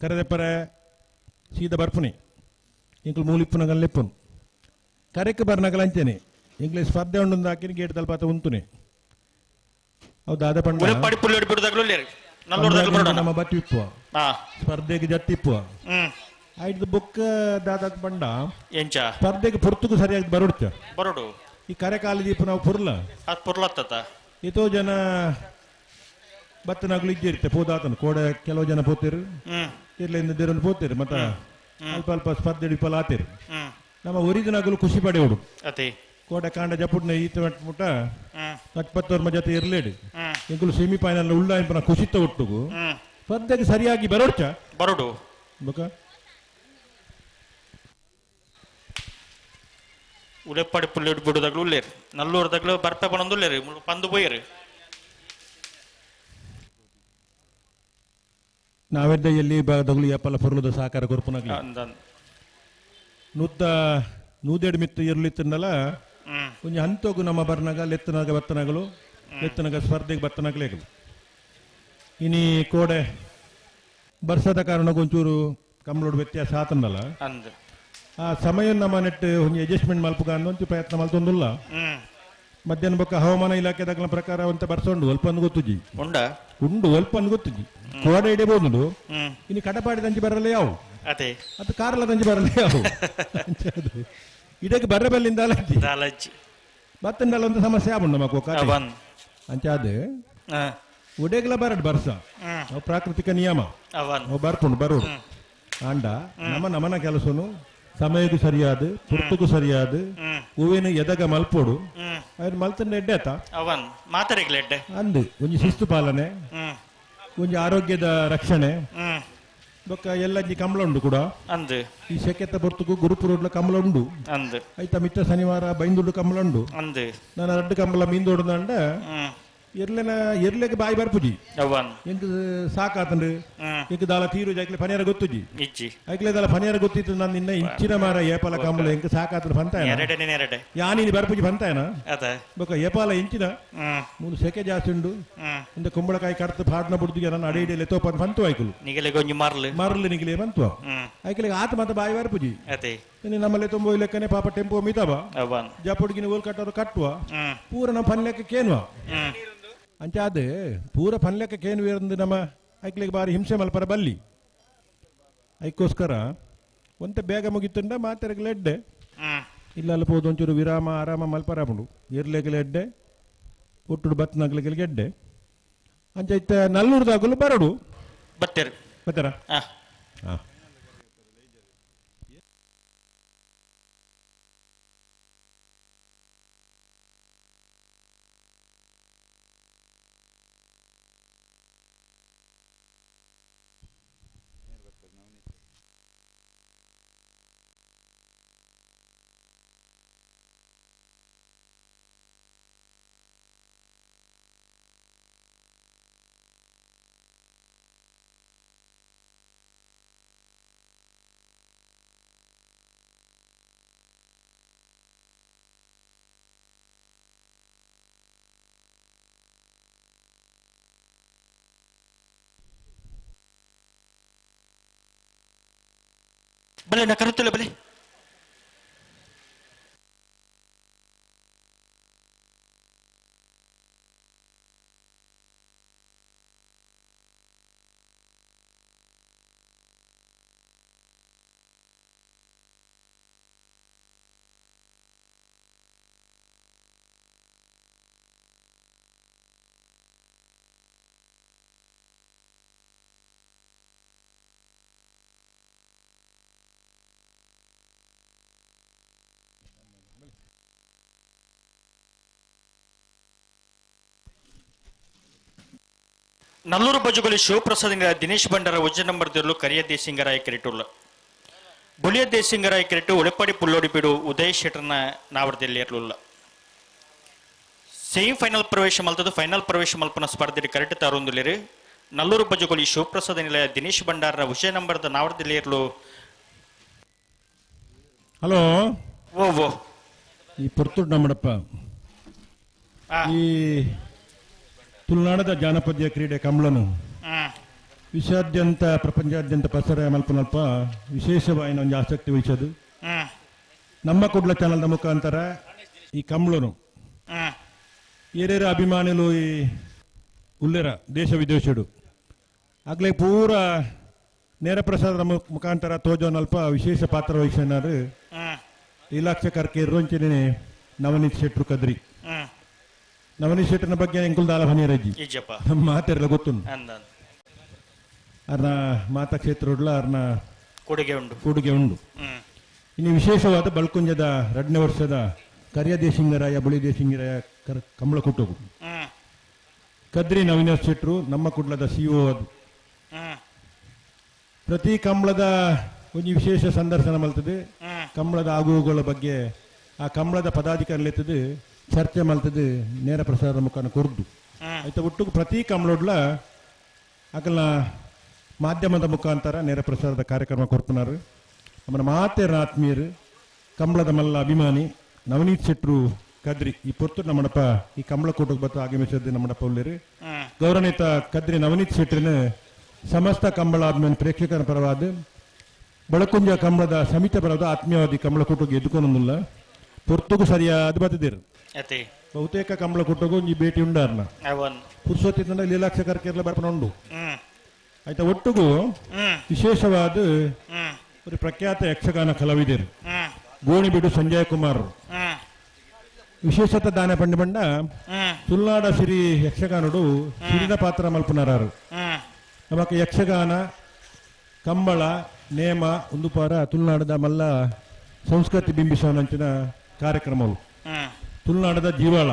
ಕರೆದೆಪ್ಪರೆ ಸೀದ ಬರ್ಪುನಿ ಇಂಕ್ಲು ಮೂಲಿಪ್ಪುನಗಲ್ ಲೆಪ್ಪುನು ಕರೆಕ್ಕೆ ಬರ್ನಗಲ್ ಅಂಚೆನೆ ಇಂಗ್ಲಿ ಸ್ಪರ್ಧೆ ಉಂಡು ಹಾಕಿನ ಗೇಟ್ ತಲಪಾತ ಉಂತುನೆ ಅವು ದಾದ ಪಂಡ ಉಳೆಪ್ಪಾಡಿ ಪುಲ್ಲಡಿ ಬಿಡುದಾಗಲೂ ನಲ್ಲೂರು ನಮ್ಮ ಬತ್ತಿ ಇಪ್ಪುವ ಸ್ಪರ್ಧೆಗೆ ಜತ್ತಿಪ್ಪುವ ಆಯ್ತು ಬುಕ್ ದಾದಕ್ ಬಂಡ ಎಂಚ ಸ್ಪರ್ಧೆಗೆ ಪುರ್ತುಕು ಸರಿಯಾಗಿ ಬರುಡ್ತ ಬರುಡು ಈ ಕರೆ ಕಾಲಿದೀಪ ನಾವು ಪುರ್ಲ ಅದು ಪುರ್ಲತ್ತ ಎಷ್ಟೋ ಜನ ಬತ್ತನಾಗ್ಲು ಇದ್ದಿರುತ್ತೆ ಪೋದಾತನು ಕೋಡ ಕೆಲವು ಜನ ಪೋತಿರು ಇರ್ಲಿಂದ ದೇರನ್ನು ಪೋತಿರು ಮತ್ತ ಅಲ್ಪ ಅಲ್ಪ ಸ್ಪರ್ಧೆ ವಿಫಲ ಆತಿರು ನಮ್ಮ ಒರಿಜಿನಾಗಲು ಖುಷಿ ಪಡೆಯೋಡು ಅತಿ ಕೋಟೆ ಕಾಂಡ ಜಪುಡ್ನ ಈತ ಮುಟ್ಟ 20 ಜೊತೆ ಇರ್ಲೇಡಿ ಎಂಕುಲು ಸೆಮಿಫೈನಲ್ ಉಳ್ಳ ಇಂಪನ ಖುಷಿತ ಒಟ್ಟುಗು ಸ್ಪರ್ಧೆಗೆ ಸರಿಯಾಗಿ ಬರೋಡ್ಚ ಬರೋಡು ಬೊಕ ಉಳೆಪ್ಪಾಡಿ ಪುಲ್ಲಡಿ ಬಿಡುದಾಗಲೂ ಉಳ್ಳೇರು ನಲ್ಲೂರದಾಗಲೂ ಬರ್ಪೆ ಬಂದು ಉಳ್ಳೇರು ಪಂದು போயிரு ನಾವೆದ್ದ ಎಲ್ಲಿ ಭಾಗದಗಳು ಎಪ್ಪಲ ಪುರ್ಲದ ಸಹಕಾರ ಕೊರ್ಪುನಾಗ್ಲಿ ನೂತ ನೂದೆಡ್ ಮಿತ್ತು ಇರ್ಲಿತ್ತನ್ನಲ್ಲ ಒಂಜಿ ಹಂತೋಗು ನಮ್ಮ ಬರ್ನಾಗ ಲೆತ್ತನಾಗ ಬತ್ತನಗಳು ಲೆತ್ತನಾಗ ಸ್ಪರ್ಧೆಗೆ ಬತ್ತನಾಗ್ಲೇಗಲು ಇನಿ ಕೋಡೆ ಬರ್ಸದ ಕಾರಣ ಒಂಚೂರು ಕಂಬಳೋಡು ವ್ಯತ್ಯಾಸ ಆತನ್ನಲ್ಲ ಆ ಸಮಯ ನಮ್ಮ ನೆಟ್ಟು ಒಂಜಿ ಅಡ್ಜಸ್ಟ್ಮೆಂಟ್ ಮಲ್ಪುಗ ಅನ್ನೊಂಚು ಪ್ರಯತ್ನ ಮಲ್ತೊಂದುಲ್ಲ ಮಧ್ಯಾಹ್ನ ಬೊಕ್ಕ ಹವಾಮಾನ ಇಲಾಖೆದಾಗಲ ಪ್ರಕಾರ ಅಂತ ಬರ್ಸೊಂಡು ಅಲ್ಪ ಗೊತ್ತುಜಿ ಉಂಡು ಅಲ್ಪ ಗೊತ್ತುಜಿ ಕೋಡೆ ಹಿಡಿಬಹುದು ಇನ್ನು ಕಡಪಾಡಿ ದಂಚಿ ಬರಲ್ಲ ಯಾವ ಅದೇ ಅದು ಕಾರಲ್ಲ ದಂಚಿ ಬರಲ್ಲ ಯಾವ ಇದಕ್ಕೆ ಬರ್ರಬಲ್ಲಿಂದ ಮತ್ತೊಂದಲ್ಲ ಒಂದು ಸಮಸ್ಯೆ ಆಗುಂಡು ಮಕ್ಕಳು ಅಂಚಾದೆ ಉಡೆಗ್ಲ ಬರಡ್ ಬರ್ಸ ಅವು ಪ್ರಾಕೃತಿಕ ನಿಯಮ ಅವು ಬರ್ಪುಂಡು ಬರೋಡು ಆಂಡ ನಮನ ಕೆಲಸನು ಸಮಯಕ್ಕೂ ಸರಿಯಾದ ಪುರ್ತಕ್ಕೂ ಸರಿಯಾದ ಹೂವಿನ ಎದಗ ಮಲ್ಪೋಡು ಅವ್ರು ಮಲ್ತಂಡ ಎಡ್ಡೆ ಆತ ಅವನ್ ಮಾತಾಡಿಗ್ಲ ಎಡ್ಡೆ ಅಂದು ಒಂಜಿ ಶಿಸ್ತು ಪಾಲನೆ ಒಂಜಿ ಆರೋಗ್ಯದ ರಕ್ಷಣೆ ಬೊಕ್ಕ ಎಲ್ಲಂಜಿ ಕಂಬಳ ಉಂಡು ಕೂಡ ಅಂದು ಈ ಸೆಕೆತ್ತ ಬರ್ತುಕು ಗುರುಪುರೋಡ್ಲ ಕಂಬಳ ಉಂಡು ಅಂದು ಐತ ಮಿತ್ತ ಶನಿವಾರ ಬೈಂದುಡು ಕಂಬಳ ಉಂಡು ಅಂದು ನಾನು ಅಡ್ಡು ಕಂಬಳ ಮೀಂದೋಡ್ದಂಡ ಎರ್ಲೆಗೆ ಬಾಯಿ ಬರ್ಪುಜಿ ಅವನ್ ಎಂಕ್ ಸಾಕಾತಂಡು ಎಂಕ್ ದಾಲ ತೀರು ಜಾಕ್ಲೆ ಪನಿಯಾರ ಗೊತ್ತುಜಿ ಇಜ್ಜಿ ಐಕ್ಲೆ ದಾಲ ಪನಿಯಾರ ಗೊತ್ತಿತ್ತು ನಾನು ನಿನ್ನ ಇಂಚಿನ ಮಾರ ಏಪಾಲ ಕಂಬಳ ಎಂಕ್ ಸಾಕಾತಂಡು ಪಂತಾಯನ ಎರಡೆ ಯಾನಿ ಬರ್ಪುಜಿ ಪಂತಾಯನ ಅದ ಬೊಕ್ಕ ಏಪಾಲ ಇಂಚಿನ ಮೂರು ಸೆಕೆ ಜಾಸ್ತಿ ಉಂಡು ಇಂದ ಕುಂಬಳಕಾಯಿ ಕಡ್ತು ಪಾಡ್ನ ಬುಡ್ದಿಗೆ ನಾನು ಅಡೆ ಇಡೆಲೆ ತೋಪನ್ ಪಂತು ಆಯ್ಕಲು ನಿಗಲೆ ಗೊಂಜಿ ಮಾರ್ಲು ಮಾರಲಿ ನಿಗಲೆ ಬಂತು ಆಯ್ಕಲೆ ಆತ ಮತ್ತೆ ಬಾಯಿ ಬರ್ಪುಜಿ ಅದೇ ನಮ್ಮಲ್ಲಿ ತುಂಬ ಲೆಕ್ಕನೆ ಪಾಪ ಟೆಂಪೋ ಮಿತಾವ ಅವನ್ ಜಪುಡ್ಗಿನ ಓಲ್ ಕಟ್ಟೋರು ಕಟ್ಟುವ ಪೂರ ನಮ್ಮ ಪನ್ಲೆಕ್ಕ ಕೇನುವ ಅಂಚ ಅದೇ ಪೂರ ಪನ್ಲೆಕ್ಕ ಕೇನು ಇರಂದು ನಮ್ಮ ಐಕ್ಲಿಗೆ ಬಾರಿ ಹಿಂಸೆ ಮಲ್ಪರ ಬಲ್ಲಿ ಐಕ್ಕೋಸ್ಕರ ಒಂತ ಬೇಗ ಮುಗಿತುಂಡ ಮಾತೆರಗಲ ಎಡ್ಡೆ ಇಲ್ಲ ಅಲ್ಪ ಹೋದ ಒಂಚೂರು ವಿರಾಮ ಆರಾಮ ಮಲ್ಪರ ಮುಡು ಇರ್ಲೆಗಲ ಎಡ್ಡೆ ಒಟ್ಟು ಬತ್ನಾಗ್ಲಿಗೆ ಗೆಡ್ಡೆ ಅಂಚ ಇತ್ತ ನಲ್ಲೂರ್ದಾಗಲು ಬರಡು ಬತ್ತೇರು ಬತ್ತಾರ ಹಾ ಹಾ ಬಲೆ ನಾ ಕರುತ್ತಿಲ್ಲ ಬಲೆ ನಲ್ಲೂರು ಬಜುಗಲಿ ಶಿವಪ್ರಸಾದ್ ದಿನೇಶ್ ಭಂಡಾರ ಉಜ್ಜ ನಂಬರ್ ದಿರ್ಲು ಕರಿಯ ದೇಸಿಂಗರಾಯ ಕೆರೆಟುಲ್ಲ ಬುಲಿಯ ದೇಸಿಂಗರಾಯ ಕೆರೆಟು ಉಳೆಪಾಡಿ ಪುಲ್ಲೋಡಿಬಿಡು ಉದಯ್ ಶೆಟ್ಟರ್ನ ನಾವರದಲ್ಲಿ ಇರಲಿಲ್ಲ ಸೆಮಿ ಫೈನಲ್ ಪ್ರವೇಶ ಮಲ್ತದ್ದು ಫೈನಲ್ ಪ್ರವೇಶ ಮಲ್ಪನ ಸ್ಪರ್ಧೆಯಲ್ಲಿ ಕರೆಕ್ಟ್ ತಾರೊಂದುಲಿರಿ ನಲ್ಲೂರು ಬಜುಗಲಿ ಶಿವಪ್ರಸಾದ್ ನಿಲಯ ದಿನೇಶ್ ಭಂಡಾರ ಉಜ್ಜ ನಂಬರ್ದ ನಾವರದಲ್ಲಿ ಇರಲು ಹಲೋ ಓ ಈ ಪುರ್ತೂರು ನಮ್ಮಡಪ್ಪ ಈ ತುಳುನಾಡದ ಜಾನಪದ ಕ್ರೀಡೆ ಕಂಬಳನು ವಿಶ್ವಾದ್ಯಂತ ಪ್ರಪಂಚಾದ್ಯಂತ ಪಸರ ಮಲ್ಪನಲ್ಪ ವಿಶೇಷವಾಗಿ ಒಂದು ಆಸಕ್ತಿ ವಹಿಸೋದು ನಮ್ಮ ಕುಡ್ಲ ಚಾನಲ್ನ ಮುಖಾಂತರ ಈ ಕಂಬಳನು ಏರೇರ ಅಭಿಮಾನಿಗಳು ಈ ಉಲ್ಲೆರ ದೇಶ ವಿದೇಶಡು ಆಗ್ಲೇ ಪೂರ ನೇರ ಪ್ರಸಾದ ಮುಖಾಂತರ ತೋಜೋನಲ್ಪ ವಿಶೇಷ ಪಾತ್ರ ವಹಿಸಿನಾರು ಇಲಾಖೆ ಕರ್ಕೆ ರೋಂಚನೆ ನವನೀತ್ ಶೆಟ್ರು ಕದ್ರಿ ನವನೀತ್ ಶೆಟ್ಟರ್ನ ಬಗ್ಗೆ ಎಂಕುಲ್ ದಾಲ ಹನಿಯರಜ್ಜಿ ನಮ್ಮ ಮಾತೆಲ್ಲ ಗೊತ್ತುಂಡು ಅರ್ನ ಮಾತಾ ಕ್ಷೇತ್ರ ಅರ್ನ ಕೊಡುಗೆ ಉಂಡು ಇನ್ನು ವಿಶೇಷವಾದ ಬಲ್ಕುಂಜದ 2ನೇ ವರ್ಷದ ಕರಿಯ ದೇಶಿಂಗರಾಯ ಬುಳಿ ದೇಶಿಂಗರಾಯ ಕಂಬಳ ಕುಟ್ಟುಗು ಕದ್ರಿ ನವನೀತ್ ಶೆಟ್ರು ನಮ್ಮ ಕುಡ್ಲದ ಸಿಒ ಅದು ಪ್ರತಿ ಕಂಬಳದ ಒಂದು ವಿಶೇಷ ಸಂದರ್ಶನ ಮಲ್ತದೆ ಕಂಬಳದ ಆಗುಗಳ ಬಗ್ಗೆ ಆ ಕಂಬಳದ ಪದಾಧಿಕಾರಿಲೆತ್ತದು ಚರ್ಚೆ ಮಲ್ತದೆ ನೇರ ಪ್ರಸಾರದ ಮುಖಾನ ಕೊರ್ದು ಆಯ್ತಾ ಒಟ್ಟು ಪ್ರತಿ ಕಂಬಳೊಡ್ಲ ಅಕಲ್ನ ಮಾಧ್ಯಮದ ಮುಖಾಂತರ ನೇರ ಪ್ರಸಾರದ ಕಾರ್ಯಕ್ರಮ ಕೊರ್ಪುನಾರು ನಮ್ಮನ್ನ ಮಾತೇರ ಆತ್ಮೀಯರು ಕಂಬಳದ ಮಲ್ಲ ಅಭಿಮಾನಿ ನವನೀತ್ ಶೆಟ್ರು ಕದ್ರಿ ಈ ಪೊತ್ತು ನಮ್ಮಡಪ್ಪ ಈ ಕಂಬಳ ಕೂಟಕ್ಕೆ ಬತ್ತು ಆಗಮಿಸಿದ್ದು ನಮ್ಮಡಪ್ಪ ಉಳ್ಳೇರು ಗೌರವನೀತ ಕದ್ರಿ ನವನೀತ್ ಶೆಟ್ರಿನ ಸಮಸ್ತ ಕಂಬಳ ಅಭಿಮಾನಿ ಪ್ರೇಕ್ಷಕರ ಪರವಾದ ಬಳಕುಂಜ ಕಂಬಳದ ಸಮಿತಿ ಪರವಾದ ಆತ್ಮೀಯವಾದಿ ಕಂಬಳ ಕೂಟಕ್ಕೆ ಎದ್ದುಕೊನೊಂದಿಲ್ಲ ಪೊರ್ತುಗೂ ಸರಿಯಾದ ಬತ್ತಿದ್ದೀರು ಬಹುತೇಕ ಕಂಬಳ ಕೂಟಗೂ ಈ ಭೇಟಿ ಉಂಡಾರ್ನ ಪುರುಷೋತ್ತಿನ ಲೀಲಾಕ್ಷ ಕರ್ಕೆಲ್ಲ ಬರ್ಪನ ಉಂಡು ಆಯ್ತಾ ಒಟ್ಟಿಗೂ ವಿಶೇಷವಾದ ಒಂದು ಪ್ರಖ್ಯಾತ ಯಕ್ಷಗಾನ ಕಲಾವಿದರು ಗೋಣಿಬೀಡು ಸಂಜಯ್ ಕುಮಾರ್ ವಿಶೇಷತ ದಾನ ಪಂಡ ಬಂಡ ತುಳುನಾಡ ಸಿರಿ ಯಕ್ಷಗಾನಡು ಸಿರಿದ ಪಾತ್ರ ಮಲ್ಪುನರಾರು ನಮಕ್ ಯಕ್ಷಗಾನ ಕಂಬಳ ನೇಮ ಒಂದು ಪಾರ ತುಳುನಾಡದ ಮಲ್ಲ ಸಂಸ್ಕೃತಿ ಬಿಂಬಿಸುವಂಚಿನ ಕಾರ್ಯಕ್ರಮವು ತುಳುನಾಡದ ಜೀವಾಳ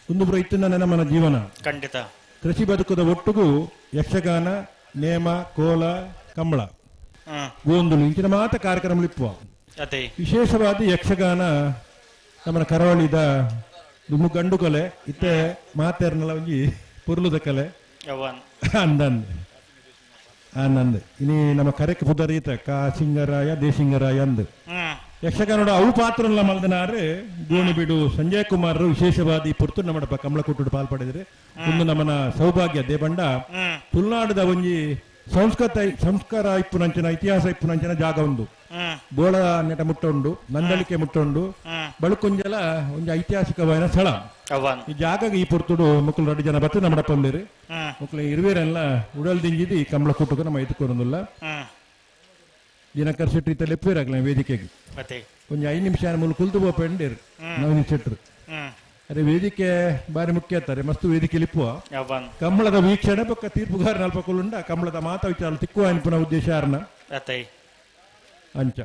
ಒಂದು ಇತ್ತಿನ ನಮ್ಮನ ಜೀವನ ಖಂಡಿತ ಕೃಷಿ ಬದುಕದ ಒಟ್ಟಿಗೂ ಯಕ್ಷಗಾನ ನೇಮ ಕೋಲ ಕಂಬಳ ಹ್ಮ್ ಗೋಂದುಲು ಇಂಚಿನ ಮಾತ ಕಾರ್ಯಕ್ರಮ ಇಪ್ಪುವ ಅದೇ ವಿಶೇಷವಾದ ಯಕ್ಷಗಾನ ನಮ್ಮ ಕರಾವಳಿದ ದುಮ್ಮು ಗಂಡು ಕಲೆ ಇತ್ತೆ ಮಾತೇರ್ನಲ್ಲ ಒಂಜಿ ಪುರ್ಲುದ ಕಲೆ ಅವನ್ ಅಂದಂದ್ ಆನಂದ್ ಇನಿ ನಮ್ಮ ಕರೆಕ್ ಪುದರೀತ ಕಾ ಸಿಂಗರಾಯ ದೇಶಿಂಗರಾಯ ಅಂದ್ ಹ್ಮ್ ಯಕ್ಷಗಾನೋಡ ಅವು ಪಾತ್ರ ಮಲ್ದನಾರು ಗೋಣಿಬೀಡು ಸಂಜಯ್ ಕುಮಾರ್ ವಿಶೇಷವಾದಿ ಪುರ್ತು ನಮ್ಮ ಕಮಲ ಕುಟ್ಟು ಪಾಲ್ಪಡಿದ್ರೆ ಒಂದು ನಮ್ಮನ ಸೌಭಾಗ್ಯ ದೇಬಂಡ ತುಳುನಾಡದ ಒಂಜಿ ಸಂಸ್ಕಾರ ಇಪ್ಪುನಂಚಿನ ಇತಿಹಾಸ ಇಪ್ಪುನಂಚಿನ ಜಾಗ ಉಂಡು ಬೋಳ ನೆಟ ಮುಟ್ಟುಂಡು ನಂದಳಿಕೆ ಮುಟ್ಟುಂಡು ಬಳುಕೊಂಜಲ ಒಂದು ಐತಿಹಾಸಿಕವಾದ ಸ್ಥಳ ಅವನ್ ಈ ಜಾಗ ಈ ಪುರ್ತುಡು ಮಕ್ಕಳು 2 ಜನ ಬತ್ತು ನಮ್ಮ ಪಂದಿರು ಮಕ್ಕಳು ಇರುವೇರೆಲ್ಲ ಉಡಲ್ ದಿಂಜಿದಿ ಕಮಲ ಕುಟ್ಟುಕ ನಮ್ಮ ಎತ್ಕೊರೊಂದಿಲ್ಲ ದಿನಕರ್ ಶೆಟ್ಟಿ ಇತ್ತ ಲೆಪ್ಪೇರಾಗ್ಲ ವೇದಿಕೆಗೆ ಮತ್ತೆ ಒಂದು 5 ನಿಮಿಷ ಮೂಲ ಕುಲ್ದು ಪೆಂಡಿರ್ ನವೀನ್ ಶೆಟ್ರು ಅರೆ ವೇದಿಕೆ ಬಾರಿ ಮುಖ್ಯ ಅಂತಾರೆ ಮಸ್ತ್ ವೇದಿಕೆ ಲಿಪ್ಪುವ ಅವನ್ ಕಮಲದ ವೀಕ್ಷಣೆ ಪಕ್ಕ ತೀರ್ಪುಗಾರ ನಲ್ಪಕೊಳ್ಳುಂಡ ಕಮಲದ ಮಾತ ವಿಚಾರ ತಿಕ್ಕುವ ಅನ್ಪುನ ಉದ್ದೇಶ ಅರ್ನ ಅತೈ ಅಂಚ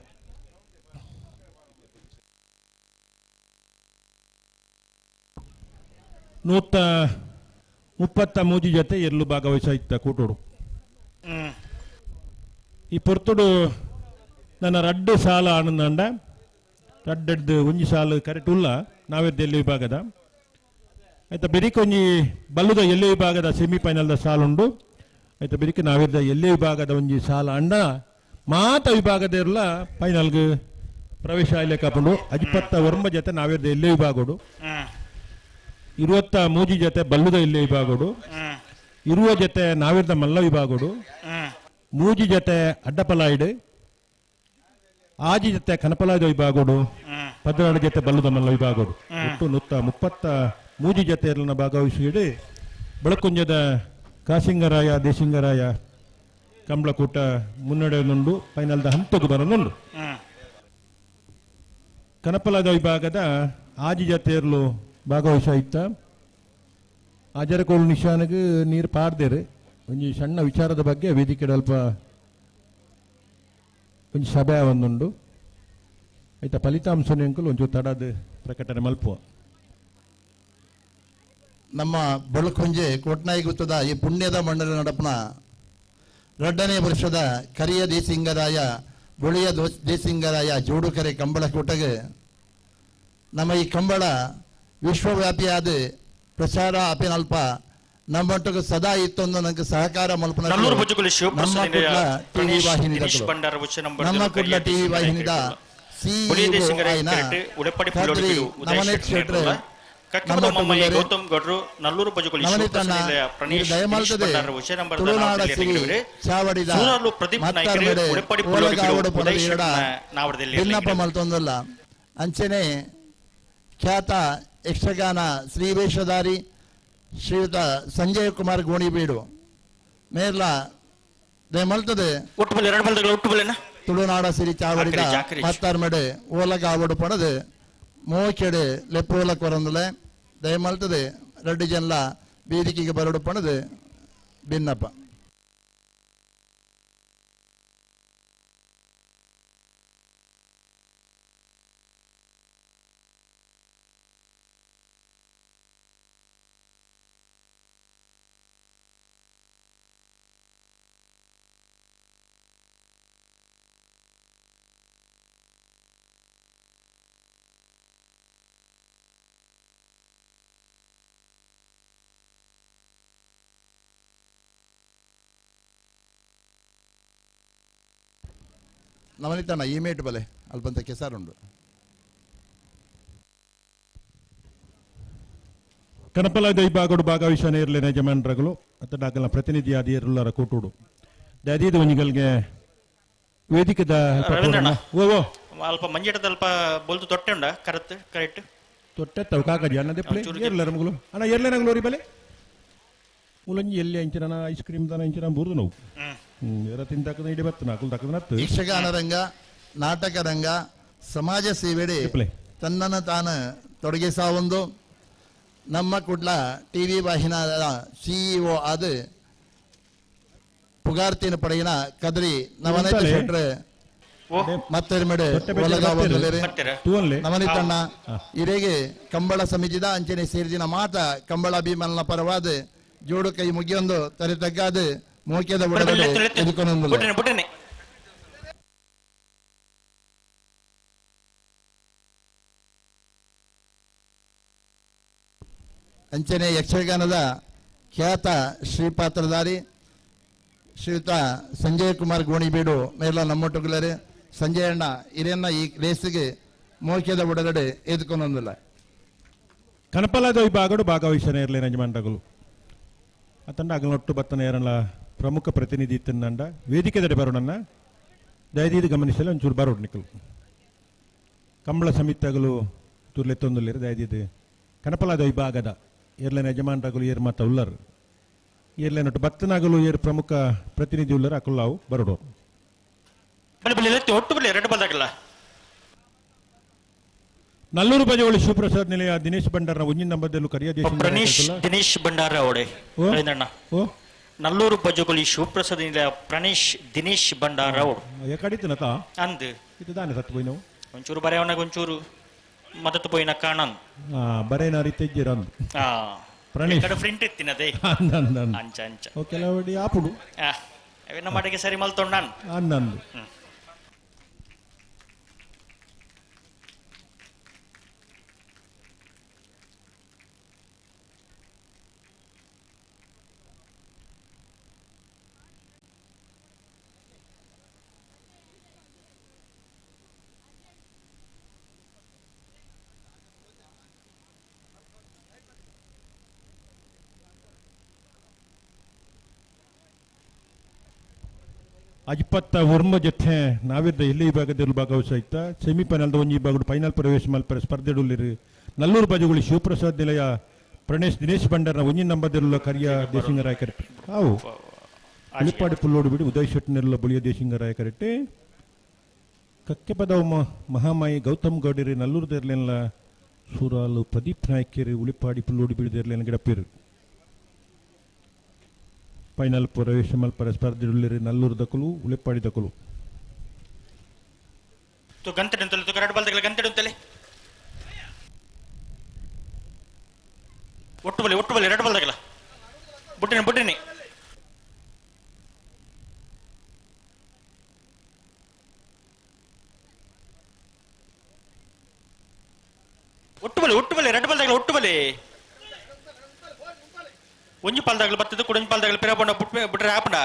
ನೂತ 33 ಜೊತೆ ಎಲ್ಲೂ ಭಾಗವಹಿಸಿತ್ತ ಕೂಟೋಡು ಈ ಪೊರ್ತುಡು ನನ್ನ 2 ಸಾಲ ಆನಂದಂಡ 2 ಒಂಜಿ ಸಾಲು ಕರೆಕ್ಟ್ ಉಲ್ಲ ನಾವೆದ್ದ ಎಲ್ಲೆ ವಿಭಾಗದ ಆಯ್ತಾ ಬೆರಿಕೆ ಒಂಜಿ ಬಲ್ಲುದ ಎಲ್ಲೆ ವಿಭಾಗದ ಸೆಮಿಫೈನಲ್ದ ಸಾಲುಂಡು ಆಯ್ತಾ ಬೆರಿಕೆ ನಾವೆದ್ದ ಎಲ್ಲೆ ವಿಭಾಗದ ಒಂಜಿ ಸಾಲ ಅಂಡ ಮಾತ ವಿಭಾಗದ ಇರಲ್ಲ ಫೈನಲ್ಗೆ ಪ್ರವೇಶ ಆಯ್ಲೆ ಕಾಪುಂಡು 29 ಜೊತೆ ನಾವೆದ್ದ ಎಲ್ಲೆ ವಿಭಾಗೋಡು 23 ಜೊತೆ ಬಲ್ಲುದ ಎಲ್ಲೆ ವಿಭಾಗೋಡು 20 ಜೊತೆ ನಾವೆದ್ದ ಮಲ್ಲ ವಿಭಾಗೋಡು 3 ಜೊತೆ ಅಡ್ಡಪಲಾಯ್ಡು ಆಜಿ ಜೊತೆ ಕನಪಲಾಯ್ದ ವಿಭಾಗೋಡು 16 ಜೊತೆ ಬಲ್ಲುದ ಮಲ್ಲ ವಿಭಾಗೋಡು ಒಟ್ಟು 133 ಜೊತೆ ಎಲ್ಲ ಭಾಗವಹಿಸಿಡಿ ಬೆಳಕುಂಜದ ಕಾಸಿಂಗರಾಯ ದೇಶಿಂಗರಾಯ ಕಂಬಳಕೂಟ ಮುನ್ನಡೆಯನ್ನುಂಡು ಫೈನಲ್ದ ಹಂತಕ್ಕೆ ಬರನುಂಡು ಕನಪಲಾದ ವಿಭಾಗದ ಆಜಿ ಜೊತೆಯರ್ಲು ಭಾಗವಹಿಸಿತ್ತ ಆಜರಕೋಳು ನಿಶಾನಿಗೆ ನೀರು ಪಾಡ್ದೇರು ಒಂಜಿ ಸಣ್ಣ ವಿಚಾರದ ಬಗ್ಗೆ ವೇದಿಕೆ ಅಲ್ಪ ಒಂಜಿ ಸಭೆ ಒಂದುಂಡು ಆಯ್ತಾ ಫಲಿತಾಂಶನ ಅಂಕಲ್ ಒಂಚೂರು ತಡದ ಪ್ರಕಟಣೆ ಮಲ್ಪುವ ನಮ್ಮ ಬಳುಕುಂಜೆ ಕೋಟ್ನಾಯಿ ಗುತ್ತದ ಈ ಪುಣ್ಯದ ಮಂಡಲ ನಡಪನ 2ನೇ ವರ್ಷದ ಕರಿಯ ದೇಸಿಂಗರಾಯ ಬೊಳಿಯ ದೇಸಿಂಗರಾಯ ಜೋಡುಕೆರೆ ಕಂಬಳ ಕೂಟಗೆ ನಮ್ಮ ಈ ಕಂಬಳ ವಿಶ್ವವ್ಯಾಪಿಯಾದ ಪ್ರಚಾರ ಅಪಿನಲ್ಪ ನಮ್ಮೊಟ್ಟಿಗೆ ಸದಾ ಇತ್ತೊಂದು ನನಗೆ ಸಹಕಾರ ಮಲ್ಪನ ನಲ್ಲೂರು ಬಜುಗುಲಿ ಶಿವಪ್ರಸಾದ್ ಟಿವಿ ವಾಹಿನಿ ಬಂಡಾರ ಉಚ್ಚ ನಂಬರ್ ನಮ್ಮ ಕುಡ್ಲ ಟಿವಿ ವಾಹಿನಿದ ನವನೀತ್ ಶೆಟ್ರು ಗೌತಮ್ ಗೌಡ್ರು ನಲ್ಲೂರು ಬಜುಗುಲಿ ತುಳುನಾಡ ಸಿರಿ ಚಾವಡಿದ ಭಿನ್ನಪ್ಪ ಮಲ್ತೊಂದಲ್ಲ ಅಂಚನೆ ಖ್ಯಾತ ಯಕ್ಷಗಾನ ಶ್ರೀವೇಷಧಾರಿ ಶ್ರೀಯುತ ಸಂಜಯ್ ಕುಮಾರ್ ಗೋಣಿಬೀಡು ಮೇರ್ಲ ಮಲ್ತದೆ ತುಳುನಾಡ ಸಿರಿ ಚಾವಡಿದ ಮತ್ತಾರ್ಮೆಡೆ ಓಲಗಾವಡು ಪಣದು ಮೋಕೆಡೆ ಲೆಪ್ಪೋಲ ಕೊರಂದಲೆ ದಯಮಲ್ತದೆ 2 ಜನ ವೇದಿಕೆಗೆ ಬರಡು ಪಣದು ಭಿನ್ನಪ್ಪ ನವನಿತಣ್ಣ ಈ ಮೇಟ್ ಬಲೆ ಅಲ್ಪಂತ ಕೆಸಾರುಂಡು ಕನಪಲಾದ ವಿಭಾಗಡು ಭಾಗವಹಿಸನೇ ಇರಲಿ ಯಜಮಾನರುಗಳು ಮತ್ತು ಡಾಕಲ್ನ ಪ್ರತಿನಿಧಿ ಆದಿಯರುಲ್ಲರ ಕೂಟುಡು ದಾದೀದ ಒಂಜಿಗಲ್ಗೆ ವೇದಿಕೆದ ಓ ಅಲ್ಪ ಮಂಜೆಟದ ಅಲ್ಪ ಬೋಲ್ತು ತೊಟ್ಟೆ ಉಂಡ ಕರೆಕ್ಟ್ ತೊಟ್ಟೆತ್ತವು ಕಾಕಜಿ ಅನ್ನದೆ ಏರ್ಲ ನಮಗಳು ಅಣ್ಣ ಏರ್ಲೆ ನಂಗ್ಲೋರಿ ಬಲೆ ಮುಲಂಜಿ ಎಲ್ಲಿ ಅಂಚಿನ ಐಸ್ ಕ್ರೀಮ್ ದನ ಇಂಚಿನ ಬೂರ್ದು ನಾವು ತಿಂತಾಕದ ಇಡಿ ಬತ್ತು ನಾಲ್ಕು ತಕ್ಕದ ನತ್ತು ಯಕ್ಷಗಾನ ರಂಗ ನಾಟಕ ರಂಗ ಸಮಾಜ ಸೇವೆಡೆ ತನ್ನನ್ನು ತಾನು ತೊಡಗಿಸಾವೊಂದು ನಮ್ಮ ಕುಡ್ಲ ಟಿವಿ ವಾಹಿನ ಸಿಇಒ ಆದ ಪುಗಾರ್ತಿನ ಪಡೆಯಿನ ಕದ್ರಿ ನವನೀತ ಶೆಟ್ರೆ ಮತ್ತೆರಮೆಡೆ ನವನೀತಣ್ಣ ಇರೆಗೆ ಕಂಬಳ ಸಮಿತಿದ ಅಂಚನೆ ಸೇರಿದಿನ ಮಾತ ಕಂಬಳ ಅಭಿಮಾನ ಪರವಾದ ಜೋಡು ಕೈ ಮುಗಿಯೊಂದು ತರೆ ತಗ್ಗಾದ ಮೋಕ್ಯದ ಬುಡಗಡೆ ಎದುಕೊಂಡೊಂದು ಬುಟ್ಟನೆ ಬುಟ್ಟನೆ ಅಂಚನೆ ಯಕ್ಷಗಾನದ ಖ್ಯಾತ ಶ್ರೀಪಾತ್ರಧಾರಿ ಶ್ರೀಯುತ ಸಂಜಯ್ ಕುಮಾರ್ ಗೋಣಿಬೀಡು ಮೇಲ ನಮ್ಮೊಟ್ಟುಗಳರೆ ಸಂಜಯ್ ಅಣ್ಣ ಹಿರಿಯನ್ನ ಈ ರೇಸಿಗೆ ಮೋಕ್ಯದ ಬುಡಗಡೆ ಎದುಕೊಂಡೊಂದಿಲ್ಲ ಕನಪಲಾದ ವಿಭಾಗಡು ಭಾಗವಹಿಸನೇ ಇರಲಿ ಯಜಮಾನರುಗಳು ಅತಂಡ ಅಗಲೊಟ್ಟು ಬತ್ತನ ಏರಲ್ಲ ಪ್ರಮುಖ ಪ್ರತಿನಿಧಿ ಇತ್ತಂಡ ವೇದಿಕೆ ದಡೆ ಬರೋಣನ್ನ ದಯದೀದು ಗಮನಿಸಲು ಒಂಚೂರು ಬರೋಡು ನಿಕ್ಕಲು ಕಂಬಳ ಸಮಿತಿಗಳು ತುರ್ಲೆತ್ತೊಂದುಲ್ಲಿರು ದಯದೀದು ಕನಪಲಾದ ವಿಭಾಗದ ಏರ್ಲೇನ ಯಜಮಾನರುಗಳು ಏರ್ ಮಾತ ಉಲ್ಲರು ಏರ್ಲೇನೊಟ್ಟು ಬತ್ತನಾಗಲು ಏರ್ ಪ್ರಮುಖ ಪ್ರತಿನಿಧಿ ಉಲ್ಲರು ಅಕುಲ್ಲಾವು ಬರೋಡು ಒಟ್ಟು ಬಲ್ಲಿ ಎರಡು ಬಲ್ದಾಗಲ್ಲ ನಲ್ಲೂರು ಬಜೆಗಳು ಶಿವಪ್ರಸಾದ್ ನಿಲಯ ದಿನೇಶ್ ಭಂಡಾರ ಒಂಜಿನ ನಂಬರ್ದಲ್ಲೂ ಪ್ರಣೀಶ್ ದಿನೇಶ್ ಭಂಡಾರ ಅವಡೆ ಅಣ್ಣ ನಲ್ಲೂರು ಬಜೆಗಳು ಶಿವಪ್ರಸಾದ್ ನಿಲಯ ಪ್ರಣೀಶ್ ದಿನೇಶ್ ಭಂಡಾರ ಅವಡು ಯಾಕಡಿತನತ ಅಂದ್ ಇದು ದಾನೆ ಸತ್ತು ಹೋಯ್ನವು ಒಂಚೂರು ಬರೆಯವನಾಗ ಒಂಚೂರು ಮದತ್ತು ಪೋಯಿನ ಕಾಣನ್ ಬರೇನ ರೀತಿಜ್ಜಿರಂದು ಪ್ರಣೀಶ್ ಕಡೆ ಫ್ರಿಂಟ್ ಇತ್ತಿನದೇ ಅಂಚ ಅಂಚ ಕೆಲವಡಿ ಆಪುಡು ಅವೆನ್ನ ಮಾಡಿಗೆ ಸರಿ ಮಲ್ತೊಂಡನ್ ಅನ್ನಂದು ಅಜ್ಪತ್ತ ವರ್ಮ ಜೊತೆ ನಾವಿದ್ದ ಇಲ್ಲಿ ವಿಭಾಗದಲ್ಲಿ ಭಾಗವಹಿಸಿತ ಸೆಮಿಫೈನಲ್ದ ಒಂಜಿ ವಿಭಾಗಡು ಫೈನಲ್ ಪ್ರವೇಶ ಮಲ್ಪರ ಸ್ಪರ್ಧೆಡುಲ್ಲಿರು ನಲ್ಲೂರು ಬಜೆಗಳು ಶಿವಪ್ರಸಾದ್ ನಿಲಯ ಪ್ರಣೇಶ್ ದಿನೇಶ್ ಭಂಡಾರ ಒಂಜಿನ ನಂಬರ್ದಲ್ಲ ಕರಿಯ ದೇಶಿಂಗರಾಯ ಕರೆಕ್ಟ್ ಅವು ಉಳಿಪಾಡಿ ಪುಲ್ಲೋಡು ಬಿಡಿ ಉದಯ್ ಶೆಟ್ಟಿನೆಲ್ಲ ಬುಳಿಯ ದೇಶಿಂಗರಾಯ ಕರೆಕ್ಟ್ ಕಕ್ಕೆ ಪದವ ಮಹಾಮಾಯಿ ಗೌತಮ್ ಗೌಡರಿ ನಲ್ಲೂರ್ದೆರ್ಲೆಲ್ಲ ಸೂರಾಲು ಪ್ರದೀಪ್ ನಾಯ್ಕರಿ ಉಳಿಪಾಡಿ ಪುಲ್ಲೋಡು ಬಿಡಿದೆರ್ಲೆಲ್ಲ ಗಿಡಪ್ಪಿರು ಫೈನಲ್ ಪ್ರವೇಶ ಮಲ್ಪರ ಸ್ಪರ್ಧೆಯುಳ್ಳಿರಿ ನಲ್ಲೂರು ದಕಲು ಉಳಿಪಾಡಿ ದಕಲು ಗಂತೆಡುಂತಲೆ ಎರಡು ಬಲ್ದಗಳ ಗಂತೆಡುಂತಲೆ ಒಟ್ಟು ಬಲೆ ಎರಡು ಬಲ್ದಗಳ ಬುಟ್ಟಿನಿ ಬುಟ್ಟಿನಿ ಒಟ್ಟು ಬಲೆ ಎರಡು ಬಲ್ದಗಳ ಒಟ್ಟು ಬಲೆ ಒಂಜಿ ಪಾಲ್ದಾಗಲು ಬರ್ತದೆ ಕುಡಂಜಿ ಪಾಲ್ದಾಗಲು ಪಿರಪಂಡ ಬಿಟ್ರೆ ಆಪಂಡ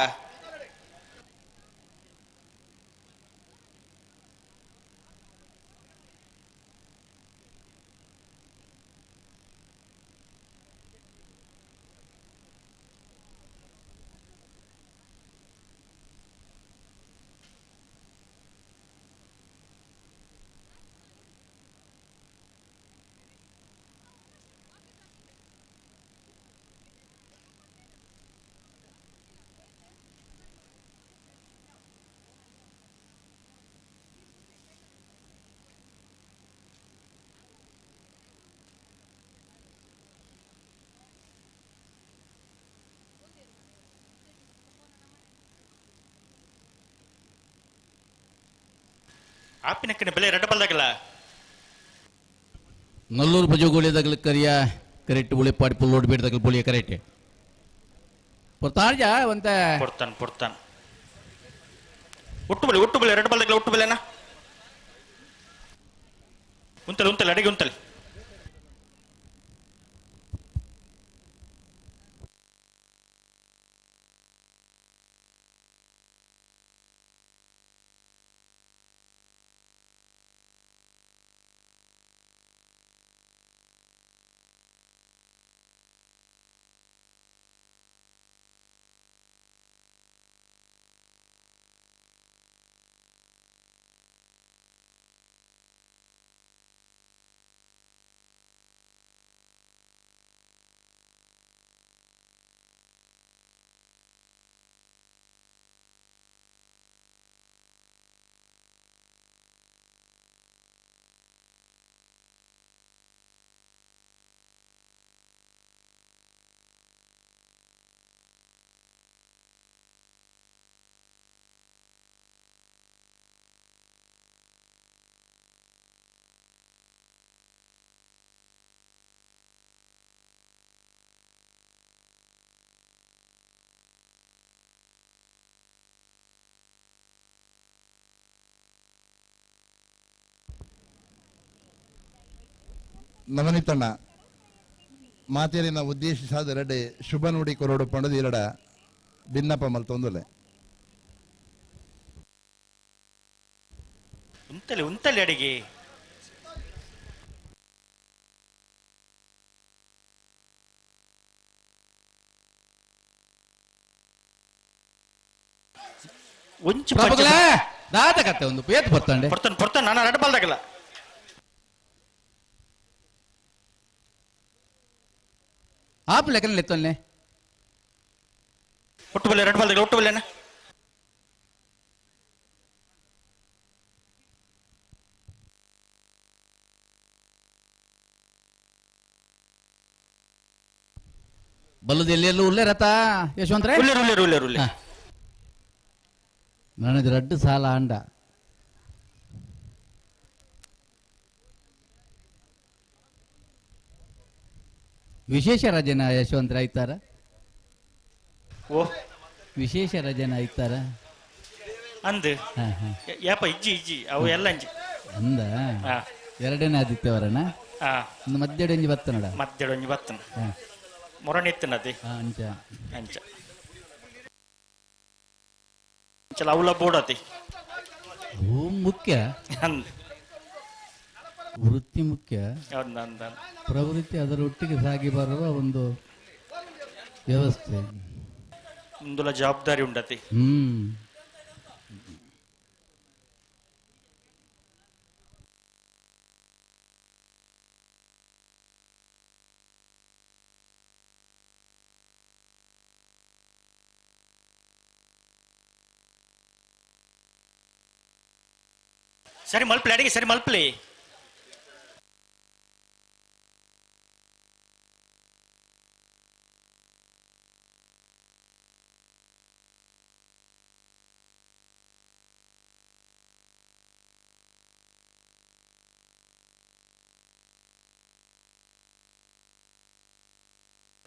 ಆಪಿನಕ್ಕನೆ ಬೆಲೆ ಎರಡು ಬಲ್ದಾಗಲ್ಲ ನಲ್ಲೂರು ಬಜೆಗೋಳಿಯದಾಗಲ ಕರಿಯ ಕರೆಕ್ಟ್ ಉಳಿಪಾಡಿ ಪುಲ್ಲೋಡು ಬಿಡದಾಗಲ ಬುಳಿಯ ಕರೆಕ್ಟ್ ಪೊರ್ತಾರ್ಜ ಒಂತ ಪೊರ್ತಾನ್ ಒಟ್ಟು ಬಲೆ ಎರಡು ಬಲ್ದಾಗಲ ಒಟ್ಟು ಬೆಲೆನಾ ಉಂತಲೆ ಅಡಿಗೆ ಉಂತಲೆ ನವನಿತಣ್ಣ ಮಾತೇರಿನ ಉದ್ದೇಶಿಸಾದ ಎರಡೆ ಶುಭ ನುಡಿ ಕೊರಡು ಪಂಡದ ಎರಡ ಭಿನ್ನಪ ಮಲ್ತೊಂದುಲೆ ಉಂತಲೆ ಅಡಿಗೆ ಒಂಚು ಪ್ರಭುಗಳೇ ದಾದ ಕತ್ತೆ ಒಂದು ಪೇತ್ ಬರ್ತಾಂಡೆ ಬರ್ತಾನೆ ನಾನು ರೆಡ್ ಬಾಲ್ದಾಗಲ್ಲ ಆಪ್ ಲೆಕ್ಕನ ಲೆತ್ತೊಲ್ಲೆ ಒಟ್ಟು ಬಲ್ಲೆ ರೆಡ್ ಬಾಲ್ದಾಗ ಒಟ್ಟು ಬಲ್ಲೆನ ಬಲ್ಲದ ಎಲ್ಲೆಲ್ಲೂ ಉಲ್ಲೆ ರಥ ಯಶವಂತರೇ ಉಲ್ಲೇರು ನನಗೆ ರಡ್ಡು ಸಾಲ ಅಂಡ ವಿಶೇಷ ರಜನ ಯಶವಂತರ ಆಯ್ತಾರ ಓ ವಿಶೇಷ ರಜನ ಆಯ್ತಾರ ಅಂದು ಯಾಪ ಇಜ್ಜಿ ಅವು ಎಲ್ಲ ಅಂಜಿ ಅಂದ ಹಾ ಎರಡನೇ ಆದಿತ್ಯವರನ ಹಾ ಒಂದು ಮಧ್ಯಡಂಜಿ ಬತ್ತ ನೋಡ ಮತ್ತೇಳು ಒಂಜಿ ಬತ್ತನ ಮೊರಣಿತ್ತನದಿ ಅಂಚ ಅಂಚ ಚಲ ಅವಳ ಬೋಡತಿ ಅವು ಮುಖ್ಯ ಅಂದ್ ವೃತ್ತಿ ಮುಖ್ಯ ಅಂದ ಪ್ರವೃತ್ತಿ ಅದರ ಒಟ್ಟಿಗೆ ಸಾಗಿ ಬರುವ ಒಂದು ವ್ಯವಸ್ಥೆ ಮುಂದುಲ ಜವಾಬ್ದಾರಿ ಉಂಡತಿ ಸರಿ ಮಲ್ಪಲಿ ಅಡಿಗೆ ಸರಿ ಮಲ್ಪಲಿ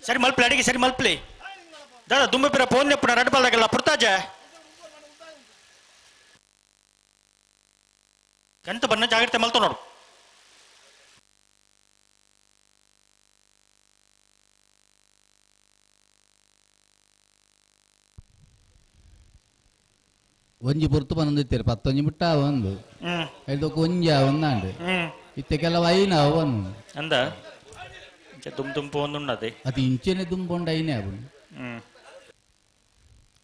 ಸರಿ ಮಲ್ಪಲಿ ಅಡಿಗೆ ಸರಿ ಮಲ್ಪಲಿ ದಾದಾ ದುಂಬಪಿರ ಫೋನ್ ನೆಪ್ಪನ ರೆಡ್ ಬಾಲ್ದಾಗಲ್ಲ ಪುರ್ತಾಜ ಎಂತ ಬನ್ನ ಜಾಗ್ರತೆ ಮಲ್ತ ನೋಡು ಒಂಜಿ ಪುರ್ತು ಬಂದಿತ್ತೀರಿ 11 ಮುಟ್ಟ ಒಂದು ಐದು ಒಂಜ ಒಂದಾಂಡು ಇತ್ತೆ ಕೆಲವು ಐನ ಅವನು ಅಂದ ದುಂಪು ಒಂದುಣ್ಣದೆ ಅದು ಇಂಚೆನೆ ದುಂಬೊಂಡ ಐನೇ ಅವನು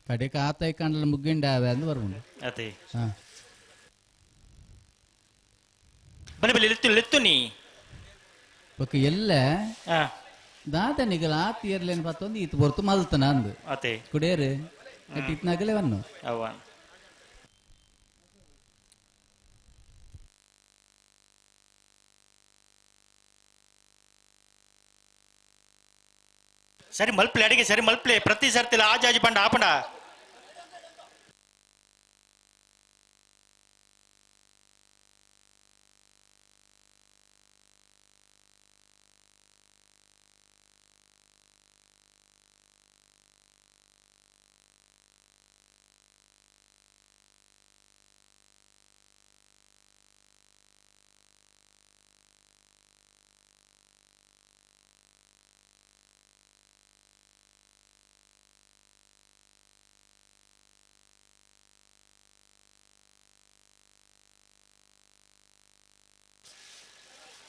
ಕಡೆಕ ಆತಾಯಿ ಕಂಡಲ ಮುಗ್ಗಿಂಡ ಅವೆ ಅಂದು ಬರ್ಬುಂಡು ಅದೇ ಹಾ ಬಲಿ ಬಲಿ ಲೆತ್ತು ನೀ ಒಕ್ಕ ಎಲ್ಲ ದಾದ ನಿಗಲ ಆತ ಇರ್ಲೇನು ಪತ್ತೊಂದು ಈತ ಹೊರ್ತು ಮಲ್ತನ ಅಂದು ಅದೇ ಕುಡಿಯರು ಇತ್ನಾಗಲೇ ವನ್ನು ಅವ ಸರಿ ಮಲ್ಪಲಿ ಅಡಿಗೆ ಸರಿ ಮಲ್ಪಲಿ ಪ್ರತಿ ಸರ್ತಿಲ್ಲ ಆಜಾಜಿ ಬಂಡ ಆಪಂಡ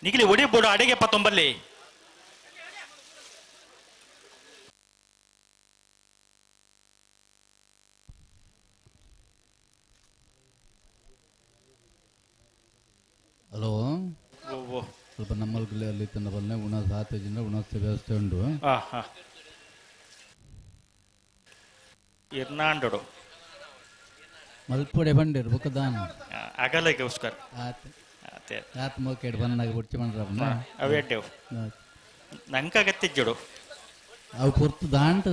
ನಿಖಿಲಿ ಒಡಿ ಬೋಡು ಅಡಿಗೆ ಪತ್ತೊಂಬಲ್ಲಿ ಹಲೋ ಸ್ವಲ್ಪ ನಮ್ಮಲ್ಲಿ ಅಲ್ಲಿ ತನ್ನ ಬಲ್ಲನೆ ಉಣ ಸಾತೇಜಿಂದ ಉಣಸ್ತ ವ್ಯವಸ್ಥೆ ಉಂಟು ಇರ್ನಾಂಡೋಡು ಮಲ್ಪೊಡೆ ಬಂಡಿರು ಬುಕ್ಕದಾನ ಅಗಲಗೋಸ್ಕರ ಆತ ಮೋಕೆಡ್ ಬಂದಾಗ ಬಿಡ್ಚಿ ಬಂದ್ರಪ್ಪ ಅವೇ ನಂಕಾಗತ್ತಿಜ್ಜೋಡು ಅವು ಪುರ್ತು ದಾಂಡ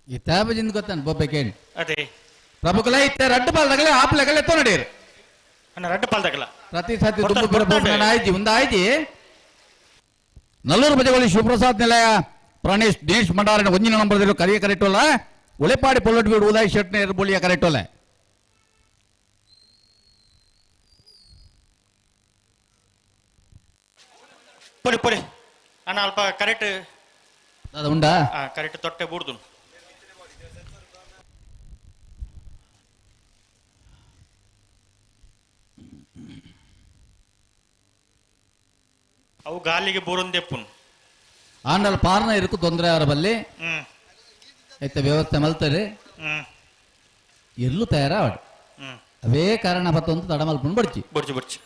ಈ ತಾಬಜಿಂದ ಗೊತ್ತಾನ ಬೊಬ್ಬೆ ಕೇಳಿ ಅದೇ ಪ್ರಭುಕಲ ಇತ್ತೆ ರಡ್ಡು ಪಾಲ್ದಾಗಲೇ ಆಪ್ಲಾಗಲೇ ಎತ್ತೋ ನಡೀರಿ ರಡ್ಡು ಪಾಲ್ದಾಗಲ್ಲ ಪ್ರತಿ ಸತಿ ದುಂಬು ಆಯ್ಜಿ ಒಂದು ಆಯ್ಜಿ ನಲ್ಲೂರು ಬಜಗೋಳಿ ಶಿವಪ್ರಸಾದ್ ನಿಲಯ ಪ್ರಾಣೇಶ್ ದಿನೇಶ್ ಭಂಡಾರನ 1 ನಂಬರ್ದಲ್ಲೂ ಕರಿಯ ಕರೆಕ್ಟೋಲ ಉಳೆಪಾಡಿ ಪೊಲ್ಲಟ್ ಬೀಡು ಉದಯ್ ಶೆಟ್ನೆ ಎರ್ಬೋಳಿಯ ಕರೆಕ್ಟೋಲೆ ಪೊಲಿ ಪೊಲಿ ಅಣ್ಣ ಅಲ್ಪ ಕರೆಕ್ಟ್ ಅದು ಉಂಡಾ ಕರೆಕ್ಟ್ ತೊಟ್ಟೆ ಬೂಡ್ದು ಅವು ಗಾಲಿಗೆ ಬೂರೊಂದೆಪ್ಪುನ್ ಆಂಡಲ್ ಪಾರ್ನ ಇರಕು ತೊಂದರೆ ಅವರ ಬಲ್ಲಿ ಹ್ಮ್ ಐತೆ ವ್ಯವಸ್ಥೆ ಮಲ್ತಾರೆ ಹ್ಮ್ ಎಲ್ಲೂ ತಯಾರಾವಡು ಹ್ಮ್ ಅವೇ ಕಾರಣ ಪತ್ತೊಂದು ತಡ ಮಲ್ಪುಂಡು ಬಡ್ಚಿ ಬರ್ಚಿ ಬರ್ಚಿ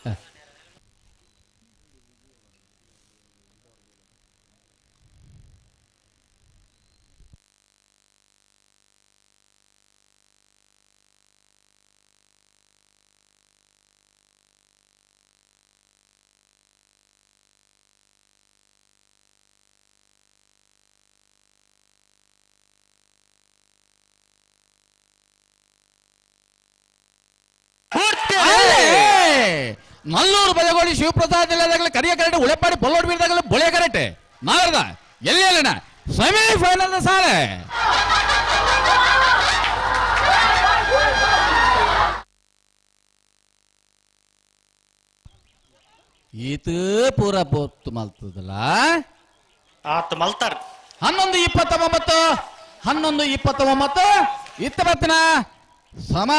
ನಲ್ಲೂರು ಬಜಗೋಳಿ ಶಿವಪ್ರಸಾದ್ ನಿಲಯದಾಗಲೇ ಕರಿಯ ಕರೆಕ್ಟ್ ಉಳೆಪಾಡಿ ಪೊಲ್ಲೋಡ್ ಬೀರ್ದಾಗಲೇ ಬೊಳೆಯ ಕರೆಕ್ಟ್ ನಾಗರದ ಎಲ್ಲಿ ಅಲ್ಲಿನ ಸೆಮಿಫೈನಲ್ ಸಾಲೆ ಈತ ಪೂರ ಪೊತ್ತು ಮಲ್ತದಲ್ಲ ಆತ ಮಲ್ತಾರ 11:29 11:29 ಇತ್ತ ಬತ್ತಿನ ಸಮ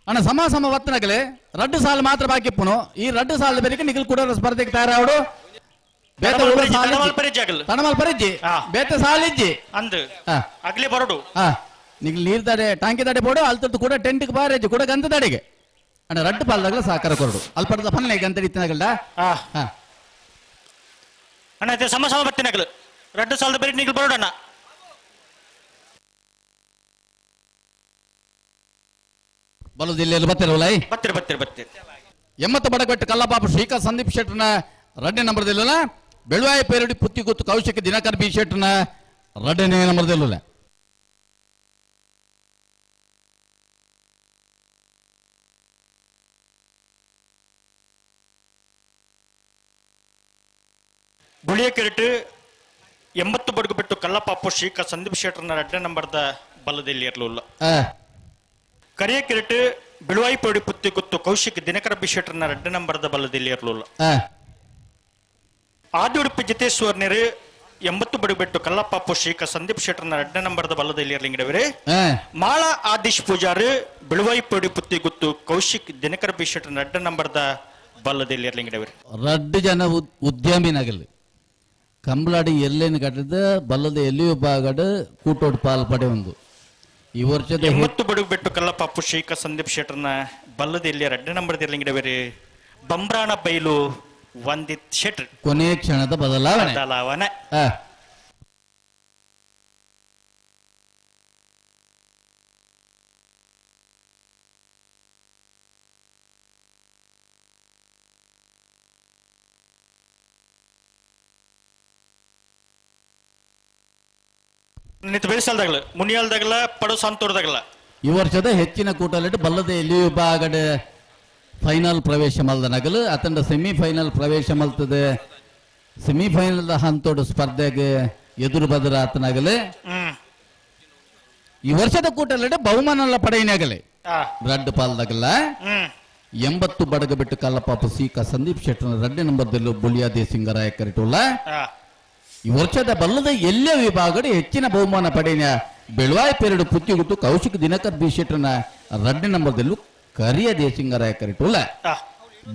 ಅಣ್ಣ ಸಮ ವತ್ತನಗಲೆ ರಡ್ಡು ಸಾಲು ಮಾತ್ರ ಬಾಕಿ ಇಪ್ಪುನು ಈ ರಡ್ಡು ಸಾಲ ಬೇರೆ ನಿಖಿಲ್ ಕೂಡ ಸ್ಪರ್ಧೆಗೆ ತಯಾರಾವಡು ತಣಮಲ್ ಪರಿಜ್ಜಿ ಬೇತೆ ಸಾಲಿಜ್ಜಿ ಅಂದ್ ಅಗ್ಲಿ ಬರಡು ನಿಖಿಲ್ ನೀರ್ ತಡೆ ಟಾಂಕಿ ತಡೆ ಬೋಡು ಅಲ್ತದ್ದು ಕೂಡ ಟೆಂಟ್ ಬಾರೇಜ್ ಕೂಡ ಗಂತ ತಡೆಗೆ ಅಣ್ಣ ರಡ್ಡು ಪಾಲ್ದಾಗಲ ಸಾಕಾರ ಕೊರಡು ಅಲ್ಪಡ್ದ ಪನ್ನೆ ಗಂತ ಇತ್ತಿನಾಗಲ್ಡ ಅಣ್ಣ ಇದು ಸಮ ಬತ್ತಿನಾಗಲು ರಡ್ಡು ಸಾಲದ ಬೇರೆ ನಿಖಿಲ್ ಬರಡು ಅಣ್ಣ ಬಲು ಜಿಲ್ಲೆಯಲ್ಲಿ ಬತ್ತಿರವಲ್ಲ ಬತ್ತಿರ 80 ಬಡಗಟ್ಟು ಕಲ್ಲಪಾಪ ಶ್ರೀಕಾ ಸಂದೀಪ್ ಶೆಟ್ರನ 2ನೇ ನಂಬರ್ದಲ್ಲ ಬೆಳುವಾಯಿ ಪೇರಡಿ ಪುತ್ತಿ ಗುತ್ತು ಕೌಶಿಕ ದಿನಕರ್ ಬಿ ಶೆಟ್ರನ 2ನೇ ನಂಬರ್ದಲ್ಲ ಗುಳಿಯ ಕೆರೆಟ್ 80 ಬಡಗು ಬಿಟ್ಟು ಕಲ್ಲಪಾಪ ಶ್ರೀಕಾ ಸಂದೀಪ್ ಶೆಟ್ರನ 2ನೇ ನಂಬರ್ದ ಬಲ್ಲದಲ್ಲಿ ಇರಲಿಲ್ಲ ಕರಿಯ ಕೆರೆಟ್ ಬಿಳುವಾಯಿ ಪೇರಡಿ ಪುತ್ತಿ ಗುತ್ತು ಕೌಶಿಕ್ ದಿನಕರ ಬಿ ಶೆಟ್ರನ 2ನೇ ನಂಬರ್ದ ಬಲ್ಲದಲ್ಲಿ ಇರಲಿಲ್ಲ ಆದಿ ಉಡುಪಿ ಜಿತೇಶ್ವರ್ ನೀರು 80 ಬಡಗು ಕಲ್ಲಪ್ಪ ಶ್ರೀಕ ಸಂದೀಪ್ ಶೆಟ್ರನ 2ನೇ ನಂಬರ್ದ ಬಲ್ಲದಲ್ಲಿ ಇರಲಿಂಗಿಡವರೇ ಮಾಳ ಆದಿಶ್ ಪೂಜಾರಿ ಬಿಳುವಾಯಿ ಪೇರಡಿ ಪುತ್ತಿ ಗುತ್ತು ಕೌಶಿಕ್ ದಿನಕರ ಬಿ ಶೆಟ್ರನ 2ನೇ ನಂಬರ್ದ ಬಲ್ಲದಲ್ಲಿ ಇರಲಿಂಗಿಡವರೇ 2 ಜನ ಉದ್ಯಮಿನಗಲಿ ಕಂಬಳಾಡಿ ಎಲ್ಲೇನು ಕಟ್ಟಿದ ಬಲ್ಲದ ಎಲ್ಲಿ ಬಾಗಡು ಕೂಟೋಡ್ ಪಾಲ್ ಪಡೆ ಒಂದು ಈ ವರ್ಷದ 80 ಬಡಗು ಕಲ್ಲಪ್ಪ ಶ್ರೀಕ ಸಂದೀಪ್ ಶೆಟ್ರನ ಬಲ್ಲದಲ್ಲಿ 2ನೇ ನಂಬರ್ದ ಇರಲಿಂಗಿಡವರೇ ಬಂಬ್ರಾಣ ಬೈಲು ವಂದಿತ್ ಶೆಟ್ರ್ ಕೊನೆ ಕ್ಷಣದ ಬದಲಾವಣೆ ನಿಂತು ಬೆಳೆಸಲ್ದಾಗಲ ಮುನಿಯಾಲ್ದಾಗಲ ಪಡು ಸಂತೂರ್ದಾಗಲ ಈ ವರ್ಷದ ಹೆಚ್ಚಿನ ಕೂಟಲಿಟ್ಟು ಬಲ್ಲದ ಎಲ್ಲಿ ವಿಭಾಗದ ಫೈನಲ್ ಪ್ರವೇಶ ಮಲ್ದ ನಗಲು ಅತಂಡ ಸೆಮಿಫೈನಲ್ ಪ್ರವೇಶ ಮಲ್ತದೆ ಸೆಮಿಫೈನಲ್ ಹಂತೋಡು ಸ್ಪರ್ಧೆಗೆ ಎದುರು ಬದರ ಆತನಾಗಲೆ ಈ ವರ್ಷದ ಕೂಟಲಿಟ್ಟು ಬಹುಮಾನ ಪಡೆಯನಾಗಲೆ ರಡ್ಡು ಪಾಲ್ದಾಗಲ್ಲ 80 ಬಡಗ ಬಿಟ್ಟು ಕಲ್ಲಪಾಪ ಸೀಕ ಸಂದೀಪ್ ಶೆಟ್ಟರ್ನ 2ನೇ ನಂಬರ್ದಲ್ಲೂ ಬುಳಿಯಾದಿ ಸಿಂಗರಾಯ ಕರಿಟೋಲ ಈ ವರ್ಷದ ಬಲ್ಲದ ಎಲ್ಲ ವಿಭಾಗದ ಹೆಚ್ಚಿನ ಬಹುಮಾನ ಪಡೆಯ ಬೆಳುವಾಯಿ ಪೇರಡು ಪುತ್ತಿಗುತ್ತು ಕೌಶಿಕ್ ದಿನಕರ್ ಬಿ ಶೆಟ್ಟರ್ನ 2ನೇ ನಂಬರ್ದಲ್ಲೂ ಕರಿಯ ದೇಸಿಂಗರಾಯ ಕರಿಟೋಲ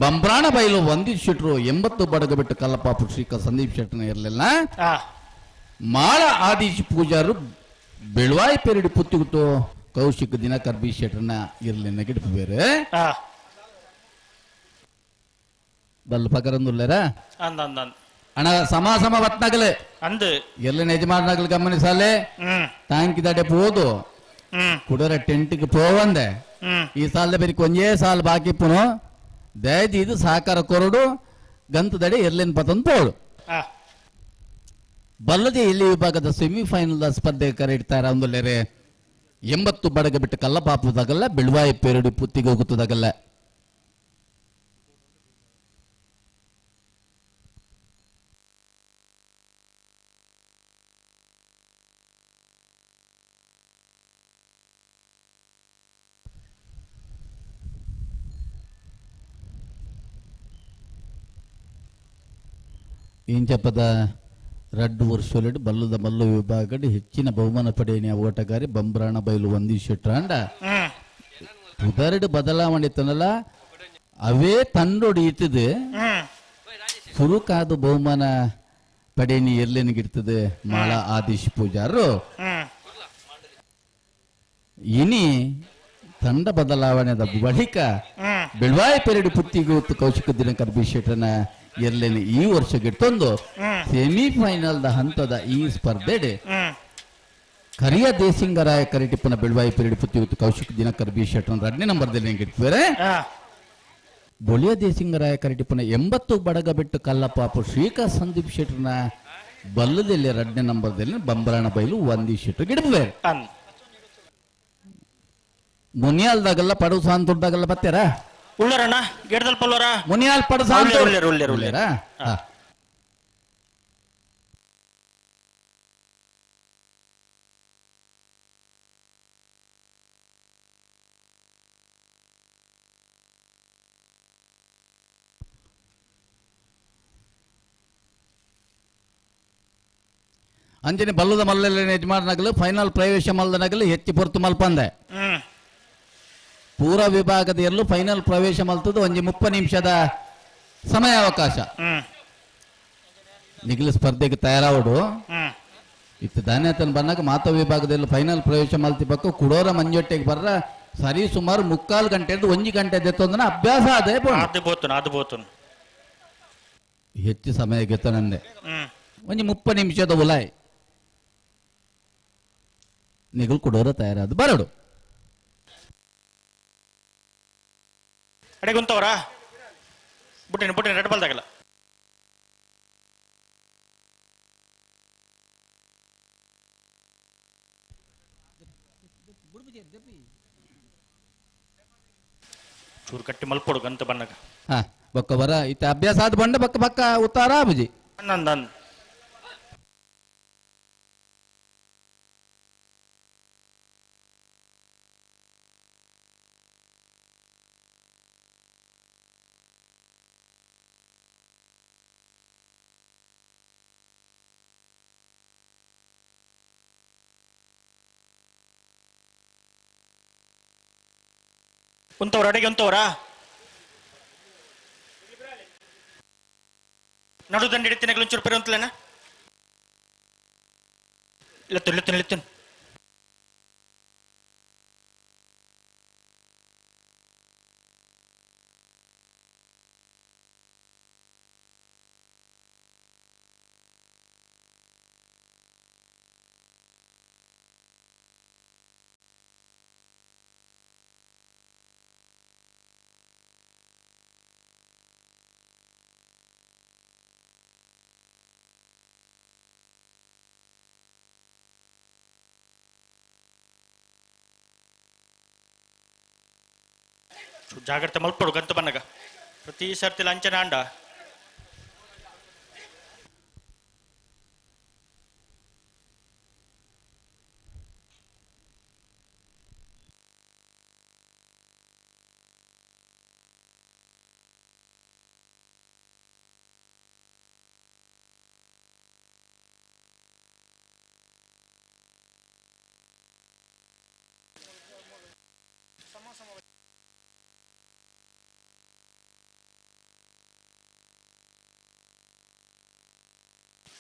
ಬಂಬ್ರಾಣ ಬೈಲು ವಂದಿತ್ ಶೆಟ್ರು 80 ಬಡಗ ಬಿಟ್ಟು ಕಲ್ಲಪಾಪ ಶ್ರೀಕ ಸಂದೀಪ್ ಶೆಟ್ಟರ್ನ ಇರಲಿಲ್ಲ ಮಾಳ ಆದಿಶ್ ಪೂಜಾರು ಬೆಳುವಾಯಿ ಪೇರಡು ಪುತ್ತಿಗುತ್ತು ಕೌಶಿಕ್ ದಿನಕರ್ ಬಿ ಶೆಟ್ಟರ್ನ ಇರಲಿಲ್ಲ ಗಿಡಪು ಬೇರೆ ಬಲ್ಲ ಪಕರಂದುಲ್ಲರ ಅಣ್ಣ ಸಮ ಬತ್ನಾಗಲೆ ಅಂದು ಎಲ್ಲ ಯಜಮಾನಗಳು ಗಮನಿಸಲೆ ತಾಂಕಿದಡೆ ಪೋದು ಕುಡರ ಟೆಂಟ್ಗೆ ಪೋವಂದೆ ಈ ಸಾಲದ ಬೇರೆ ಒಂದೇ ಸಾಲ ಬಾಕಿ ಪುನು ದಯದಿ ಇದು ಸಹಕಾರ ಕೊರಡು ಗಂತದಡೆ ಎರ್ಲೇನ್ ಪತಂದು ಪೋಡು ಬಲ್ಲದೆ ಇಲ್ಲಿ ವಿಭಾಗದ ಸೆಮಿಫೈನಲ್ ಸ್ಪರ್ಧೆ ಕರೆಡ್ತಾರ ಒಂದೊಳ್ಳೆ 80 ಬಡಗ ಬಿಟ್ಟು ಕಲ್ಲಪಾಪುದಾಗಲ್ಲ ಬಿಳ್ವಾಯಿ ಪೇರಡಿ ಪುತ್ತಿಗೆ ಹೋಗುತ್ತದಾಗಲ್ಲ ಏನ್ చెప్పದ 2 ವರ್ಷದೊಳಗೆ ಬಲ್ಲದ ಮಲ್ಲು ವಿಭಾಗದ ಹೆಚ್ಚಿನ ಬಹುಮಾನ ಪಡೆಯನ ಓಟಗಾರಿ ಬಂಬ್ರಾಣ ಬೈಲು ಒಂದಿ ಶೆಟ್ರಾಂಡ ಉದರಡು ಬದಲಾವಣೆ ತನಲ ಅವೇ ತಂಡೋಡಿ ಇರ್ತದೆ ಸುರುಕಾದ ಬಹುಮಾನ ಪಡೆಯನಿ ಎಲ್ಲೇನಿಗಿರ್ತದೆ ಮಾಳ ಆದಿಶ್ ಪೂಜಾರು ಇನಿ ತಂಡ ಬದಲಾವಣೆದ ಬಳಿಕ ಬೆಳ್ವಾಯಿ ಪೆರಡಿ ಪುತ್ತಿಗೆ ಕೌಶಿಕ ದಿನಕರ್ ಬಿ ಶೆಟ್ರನ ಎಲ್ಲೇನೆ ಈ ವರ್ಷ ಗೆಟ್ಟೊಂದು ಸೆಮಿಫೈನಲ್ ಹಂತದ ಈ ಸ್ಪರ್ಧೆಡೆ ಕರಿಯ ದೇಸಿಂಗರಾಯ ಕರಿಟಿಪ್ಪನ ಬೆಳ್ವಾಯಿ ಪೆರಡಿ ಪುತ್ತಿ ಕೌಶಿಕ್ ದಿನಕರ್ ಬಿ ಶೆಟ್ರನ್ 2ನೇ ನಂಬರ್ದಲ್ಲಿ ಗೆಟ್ಟಿದ್ದಾರೆ ಬೊಳಿಯ ದೇಸಿಂಗರಾಯ ಕರಿಟಿಪ್ಪನ 80 ಬಡಗ ಬಿಟ್ಟು ಕಲ್ಲಪಾಪು ಶ್ರೀಕಾ ಸಂದೀಪ್ ಶೆಟ್ರನ ಬಲ್ಲದಲ್ಲಿ 2ನೇ ನಂಬರ್ದಲ್ಲಿ ಬಂಬರಾಣ ಬೈಲು ಒಂದಿ ಶೆಟ್ರು ಗೆಟ್ಟಿದ್ದಾರೆ ಮುನಿಯಾಲ್ದಾಗಲ್ಲ ಪಡು ಸಾಂತುರ್ದಾಗಲ್ಲ ಬತ್ತಾರ ಉಳ್ಳರಣ್ಣ ಗೆಡ್ದಲ್ ಪಲ್ವರ ಮುನಿಯಾಲ್ ಪಡು ಉಳ್ಳೇರ ಅಂಜನೆ ಬಲ್ಲದ ಮಲ್ಲೆಲ್ಲ ಯಜಮಾನಗಲು ಫೈನಲ್ ಪ್ರವೇಶ ಮಲ್ದನಗಲು ಹೆಚ್ಚು ಪೊರ್ತು ಮಲ್ಪಂದೆ ಪೂರ ವಿಭಾಗದ ಎಲ್ಲೂ ಫೈನಲ್ ಪ್ರವೇಶ ಮಲ್ತದ್ದು 30 ನಿಮಿಷದ ಸಮಯಾವಕಾಶ ನಿಗಲು ಸ್ಪರ್ಧೆಗೆ ತಯಾರಾವಡು ಇತ್ತು ದಾನ್ಯತನ ಬಂದಾಗ ಮಾತ ವಿಭಾಗದಲ್ಲಿ ಫೈನಲ್ ಪ್ರವೇಶ ಮಲ್ತಿ ಪಕ್ಕ ಕುಡೋರ ಮಂಜೊಟ್ಟೆಗೆ ಬರ್ರ ಸರಿ ಸುಮಾರು 3/4 ಗಂಟೆ 1 ಗಂಟೆ ದೆತ್ತೊಂದನ ಅಭ್ಯಾಸ ಅದೇ ಹೆಚ್ಚು ಸಮಯ ಗೆತ್ತನಂದೆ 30 ನಿಮಿಷದ ಉಲಾಯ್ ನಿಗಲು ಕುಡೋರ ತಯಾರಾದ ಬರಡು ಅಡೆ ಗುಂತವರ ಬುಟ್ಟಿನ ರೆಡ್ ಬಾಲ್ದಾಗಲ್ಲ ಚೂರು ಕಟ್ಟಿ ಮಲ್ಪೊಡು ಗಂತ ಬಣ್ಣಗ ಬಕ್ಕ ಬರ ಇತ್ತ ಅಭ್ಯಾಸ ಆದ ಬಂಡ ಬಕ್ಕ ಬಕ್ಕ ಉತ್ತಾರ ಬುಜಿ ನಂದನ್ ಉಂತವ್ರ ಅಡೆಗೆ ಉಂತವ್ರ ನಡು ದಂಡ ಹಿಡಿತೀನಿ ಒಂಚೂರು ಪೇರು ಅಂತಲೇನ ಇಳತ್ತನ್ ಜಾಗ್ರತೆ ಮಲ್ಪಡು ಗಂತ ಬನ್ನಗ ಪ್ರತಿ ಸರ್ತಿ ಲಂಚನ ಅಂಡ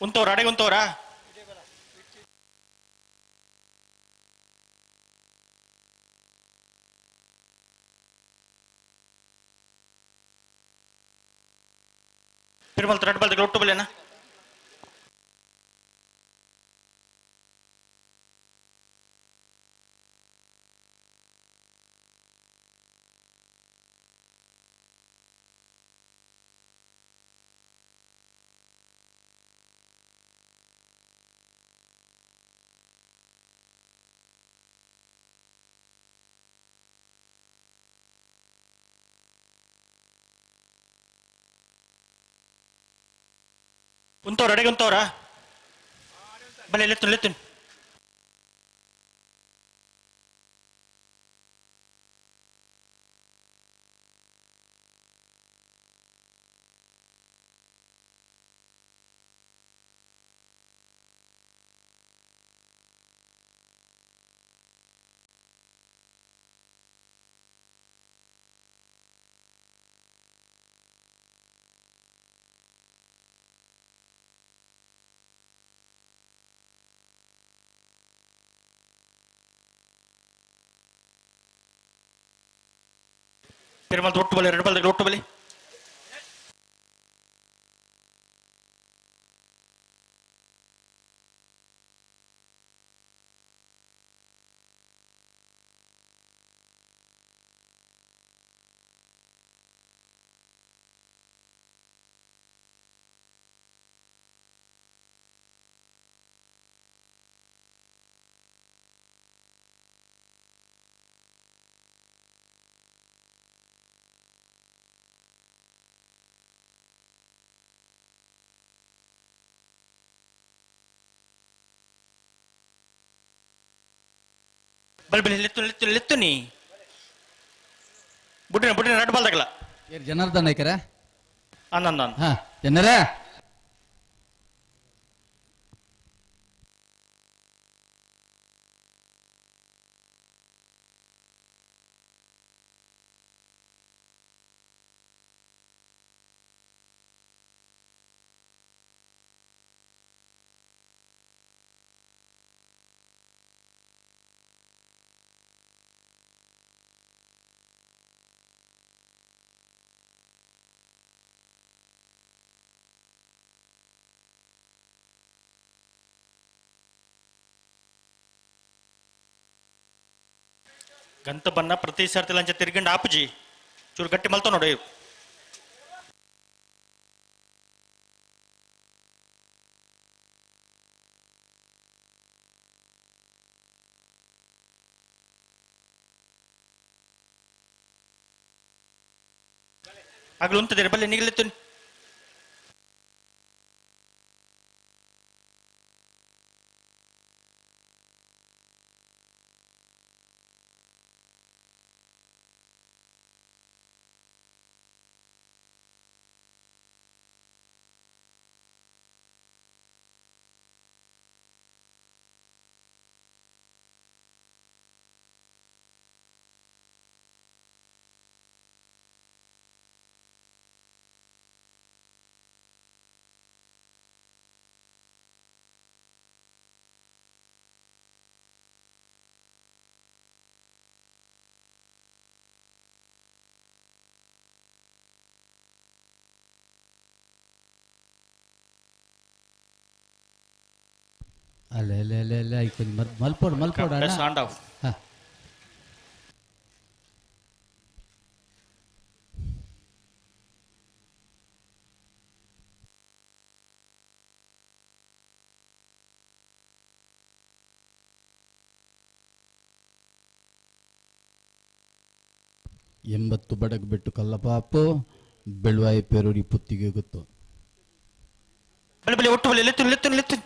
ಉಂತವ್ರ ಅಡೆಗೆ ಉಂತವ್ರ ರೆಡ್ ಬಾಲ್ ಒಟ್ಟು ಬಲ್ಲೇನ ಉಂತವ್ರ ಅಡೆಗೆ ಉಂತವ್ರ ಬಲೆ ಲೆತ್ತು ತಿರುಮಲ ಒಟ್ಟು ಬಲೆ 2 ಬಾಲ್ದಾಗ ಒಟ್ಟು ಬಲೆ ಬಲ್ಬಲಿ ಲೆತ್ತು ನೀ ಬುಟ್ಟಿನ 2 ಬಾಲ್ದಾಗಲ್ಲ ಜನಾರ್ದನ್ ಐಕರ ಅಂದ ಹಾ ಜನರೇ ಗಂತ ಬನ್ನ ಪ್ರತಿ ಸರ್ತಿ ಲಂಚ ತಿರ್ಗಂಡು ಆಪುಜಿ ಚೂರು ಗಟ್ಟಿ ಮಲ್ತ ನೋಡಿ ಆಗ್ಲು ಉಂತದೇರಿ ಬಲ್ಲೆ ನಿಗಲೆತ್ತು ಅಲ್ಲ ಐಕೊಂಡು ಮಲ್ಪೋಡು ಸಾಂಡ್ ಆಫ್ ಹಾ 80 ಬಡಗ್ ಬಿಟ್ಟು ಕಲ್ಲಪಾಪು ಬೆಳುವಾಯಿ ಪೇರೂರಿ ಪುತ್ತಿಗೆ ಗೊತ್ತು ಬಲೆ ಒಟ್ಟು ಬಲೆ ಲೆತ್ತು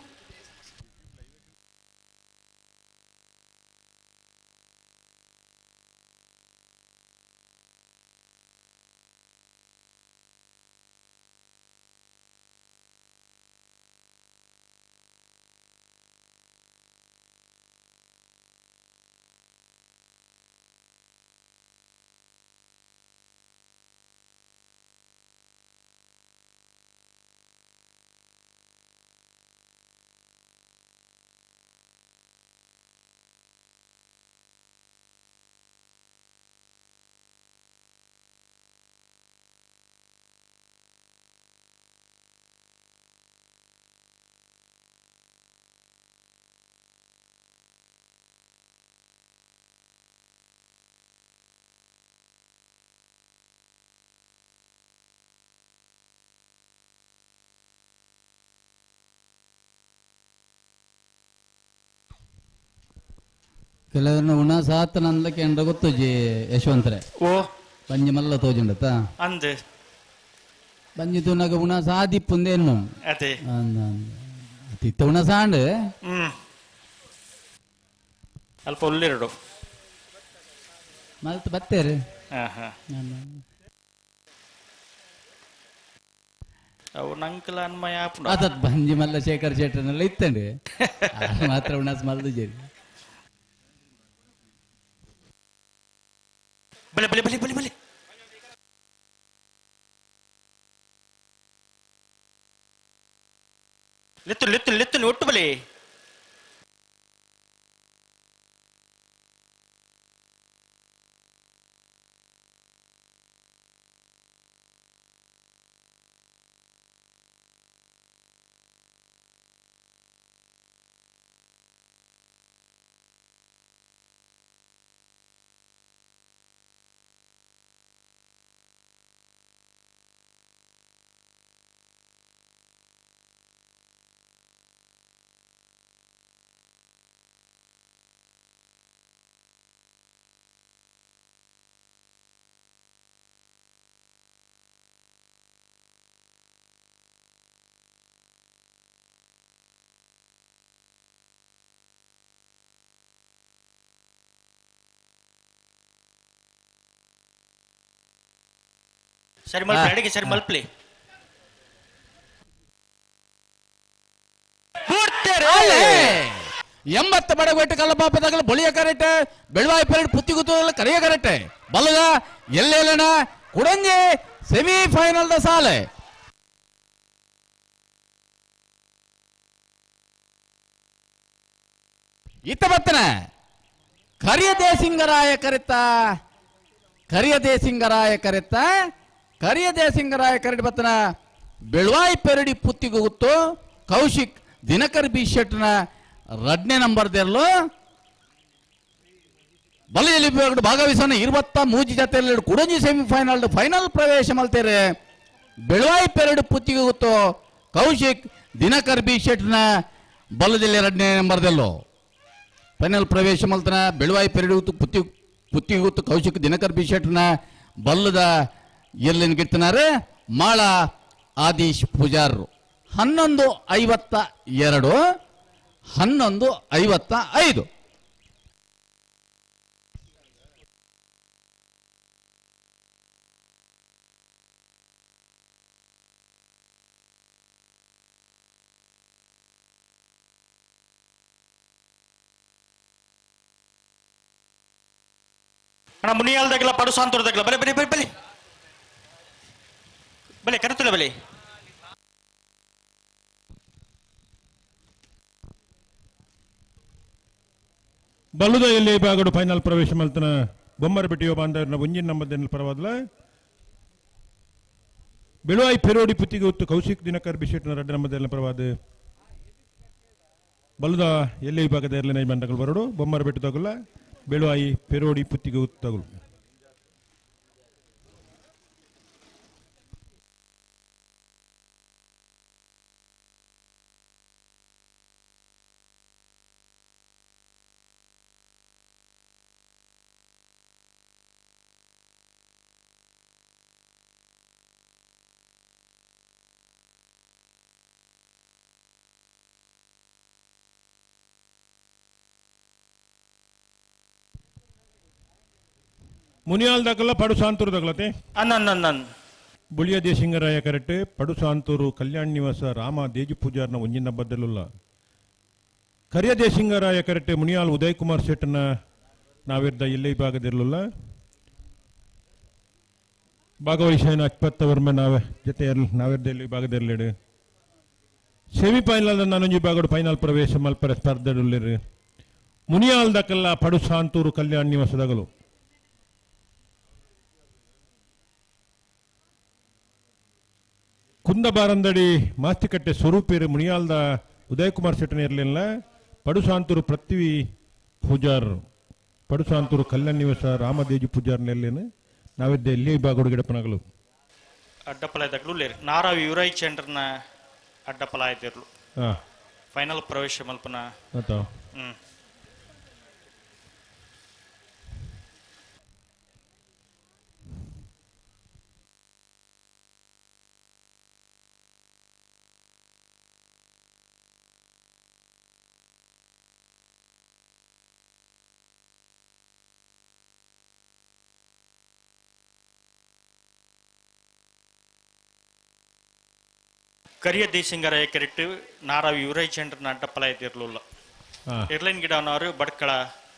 ಕೆಲವನ್ನ ಉಣ ಸಾತ್ ನಂದಕ್ಕೆ ಎಂಡ ಗೊತ್ತು ಜಿ ಯಶವಂತರೇ ಓ ಪಂಜಿ ಮಲ್ಲ ತೋಜುಂಡತ ಅಂದೆ ಬಂಜಿತು ನಗ ಉಣ ಸಾದಿಪ್ಪುಂದೇನು ಅದೇ ತಿತ್ತ ಉಣ ಸಾಂಡ್ ಅಲ್ಪ ಉಳ್ಳಿರಡು ಮಲ್ತ್ ಬತ್ತೇರಿ ಅವು ನಂಕಲ ಅನ್ಮಯ ಅದತ್ ಬಂಜಿ ಮಲ್ಲ ಶೇಖರ್ ಶೆಟ್ಟರ್ನೆಲ್ಲ ಇತ್ತಂడి ಮಾತ್ರ ಉಣಾಸ್ ಮಲ್ದು ಜೇರಿ ಬಲೆ ಬಲೆ ಬಲೆ ಬಲೆ ಬಲೆ ಲೆತ್ತು ಲೆತ್ತು ಲೆತ್ತು ಒಟ್ಟು ಬಲೆ ಸರಿ ಮಲ್ಪಲೆ ಅಡಿಗೆ ಸರಿ ಮಲ್ಪಲೆ ಎಂಬತ್ತು ಬಡಗೊಟ್ಟು ಕಲ್ಲಪಾಪದಾಗಲ ಬಳಿಯ ಕರೆಕ್ಟ್ ಬೆಳವಾಯಿ ಪೆರಡ್ ಪುತ್ತಿಗುತ್ತಲ್ಲ ಕರೆಯ ಕರೆಕ್ಟ್ ಬಲ್ಲದ ಎಲ್ಲೆಲ್ಲನ ಕುಡಂಜಿ ಸೆಮಿಫೈನಲ್ ದ ಸಾಲೆ ಇತ್ತ ಬತ್ತನ ಕರಿಯದೇ ಸಿಂಗರಾಯ ಕರೆಕ್ಟ್ ಬತ್ತನ ಬೆಳವಾಯಿ ಪೆರಡಿ ಪುತ್ತಿಗುತ್ತು ಕೌಶಿಕ್ ದಿನಕರ್ ಬಿ ಶೆಟ್ನ 2ನೇ ನಂಬರ್ ದೇರ್ಲು ಬಲೆಯಲ್ಲಿ ಭಾಗವಹಿಸೋಣ 23 ಜೊತೆಯಲ್ಲಿ ಕುಡಂಜಿ ಸೆಮಿಫೈನಲ್ ಫೈನಲ್ ಪ್ರವೇಶ ಮಲ್ತೇರೆ ಬೆಳವಾಯಿ ಪೆರಡು ಪುತ್ತಿಗೆ ಗೊತ್ತು ಕೌಶಿಕ್ ದಿನಕರ್ ಬಿ ಶೆಟ್ನ ಬಲದಲ್ಲಿ 2ನೇ ನಂಬರ್ ದೆಲ್ಲೋ ಫೈನಲ್ ಪ್ರವೇಶ ಮಲ್ತನ ಬೆಳವಾಯಿ ಪೆರಡು ಪುತ್ತಿಗೆ ಗೊತ್ತು ಕೌಶಿಕ್ ದಿನಕರ್ ಬಿ ಶೆಟ್ನ ಬಲ್ಲದ ಎಲ್ಲಿನ ಗಿಡ್ತನಾರೆ ಮಾಳ ಆದೀಶ್ ಪೂಜಾರ್ 11:52 11:55 ಅಣ್ಣ ಮುನಿಯಾಲ್ದಾಗಲ ಪಡು ಸಾಂತೂರದಾಗಲ ಬಲೆ ಬಲೆ ಬಲೆ ಬಲೆ ಬಲೆ ಕರೆತಲ್ಲ ಬಲೆ ಬಲ್ಲುದ ಎಲ್ಲಿ ಬಾಗಡು ಫೈನಲ್ ಪ್ರವೇಶ ಮಲ್ತನ ಬೊಮ್ಮರಪೇಟೆಯೋ ಬಾಂಧವರನ್ನ ಒಂಜಿನ ನಂಬರ್ ಪರವಾದಲ ಬೆಳುವಾಯಿ ಪೆರೋಡಿ ಪುತ್ತಿಗೆ ಹೊತ್ತು ಕೌಶಿಕ್ ದಿನಕರ್ ಬಿಶೆಟ್ನ 2 ನಂಬರ್ ಪರವಾದ ಬಲ್ಲುದ ಎಲ್ಲಿ ಭಾಗದ ಎರಲನೇ ಬಂಡಗಳು ಬರಡು ಬೊಮ್ಮರಪೇಟೆ ತಗುಲ ಬೆಳುವಾಯಿ ಪೆರೋಡಿ ಪುತ್ತಿಗೆ ಹೊತ್ತು ತಗುಲು ಮುನಿಯಾಲ್ ದಾಖಲ ಪಡು ಸಾಂತೂರು ತಗಲತೆ ಅನ್ನ ಬುಳಿಯ ದೇಶಿಂಗರಾಯ ಕರೆಕ್ಟ್ ಪಡು ಸಾಂತೂರು ಕಲ್ಯಾಣ್ ನಿವಾಸ ರಾಮ ದೇಜಿ ಪೂಜಾರ್ನ ಒಂಜಿನ ಬದ್ದಲುಲ್ಲ ಕರಿಯ ದೇಶಿಂಗರಾಯ ಕರೆಕ್ಟ್ ಮುನಿಯಾಲ್ ಉದಯ್ ಕುಮಾರ್ ಶೆಟ್ನ ನಾವಿರ್ದ ಇಲ್ಲೇ ಭಾಗದಿರಲಿಲ್ಲ ಭಾಗವಹಿಸಿನ 20 ವರ್ಮ ನಾವೇ ಜೊತೆ ನಾವಿರ್ದ ಇಲ್ಲಿ ಭಾಗದಿರಲಿಡು ಸೆಮಿಫೈನಲ್ ನಾನೊಂಜಿ ಭಾಗಡು ಫೈನಲ್ ಪ್ರವೇಶ ಮಲ್ಪರ ಸ್ಪರ್ಧೆಡುಲ್ಲಿರು ಮುನಿಯಾಲ್ ದಾಖಲ ಪಡು ಸಾಂತೂರು ಕಲ್ಯಾಣ್ ನಿವಾಸದಗಲು ಕುಂದಬಾರಂದಡಿ ಮಾಸ್ತಿಕಟ್ಟೆ ಸ್ವರೂಪೇರು ಮುನಿಯಾಲ್ದ ಉದಯ್ ಕುಮಾರ್ ಶೆಟ್ಟನ ಇರಲಿಲ್ಲ ಪಡುಸಾಂತೂರು ಪೃಥ್ವಿ ಪೂಜಾರ್ ಪಡುಸಾಂತೂರು ಕಲ್ಯಾಣ ನಿವಾಸ ರಾಮದೇಜಿ ಪೂಜಾರ್ ನೆಲ್ಲೇನು ನಾವಿದ್ದೆ ಇಲ್ಲಿ ಬಾಗೋಡು ಗಿಡಪನಗಳು ಅಡ್ಡಪಲಾಯದಾಗಲೂ ಲೇರು ನಾರಾವಿ ಯುವರಾಯ್ ಚಂದ್ರನ ಅಡ್ಡಪಲಾಯದಿರ್ಲು ಫೈನಲ್ ಪ್ರವೇಶ ಮಲ್ಪನ ಕರಿಯ ದೇಸಿಂಗರಾಯ ಕೆರೆಟ್ ನಾರಾವಿ ಯುವರಾಜ್ ಚಂದ್ರನ ಅಡ್ಡಪಲಾಯದಿರ್ಲಿಲ್ಲ ಇರ್ಲೈನ್ ಗಿಡನವರು ಬಡ್ಕಳ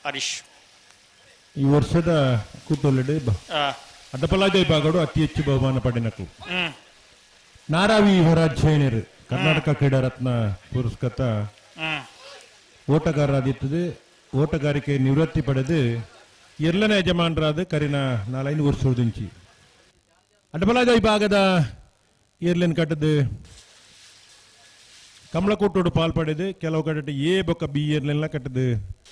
ಹರೀಶ್. ಈ ವರ್ಷದ ಕೂತೊಲ್ಲೆಡೆ ಅಡ್ಡಪಲಾಯ ವಿಭಾಗಗಳು ಅತಿ ಹೆಚ್ಚು ಬಹುಮಾನ ಪಡೆನಕು ನಾರಾವಿ ಯುವರಾಜ್ ಜೈನರ್ ಕರ್ನಾಟಕ ಕ್ರೀಡಾ ರತ್ನ ಪುರಸ್ಕೃತ ಓಟಗಾರರಾದಿತ್ತದೆ. ಓಟಗಾರಿಕೆ ನಿವೃತ್ತಿ ಪಡೆದು ಎರಡನೇ ಯಜಮಾನರಾದ ಕರಿನ 4 ವರ್ಷದಿಂಚಿ ಅಡ್ಡಪಲಾಯ ವಿಭಾಗದ ಏರ್ಲೈನ್ ಕಟ್ಟದು ಕಮಲಕೋಟೋಡು ಪಾಲ್ಪಡೆದು ಕೆಲವು ಕಡೆ ಎ ಬೊಕ್ಕ ಬಿ ಏರ್ಲೈನ್ಲ ಕಟ್ಟದು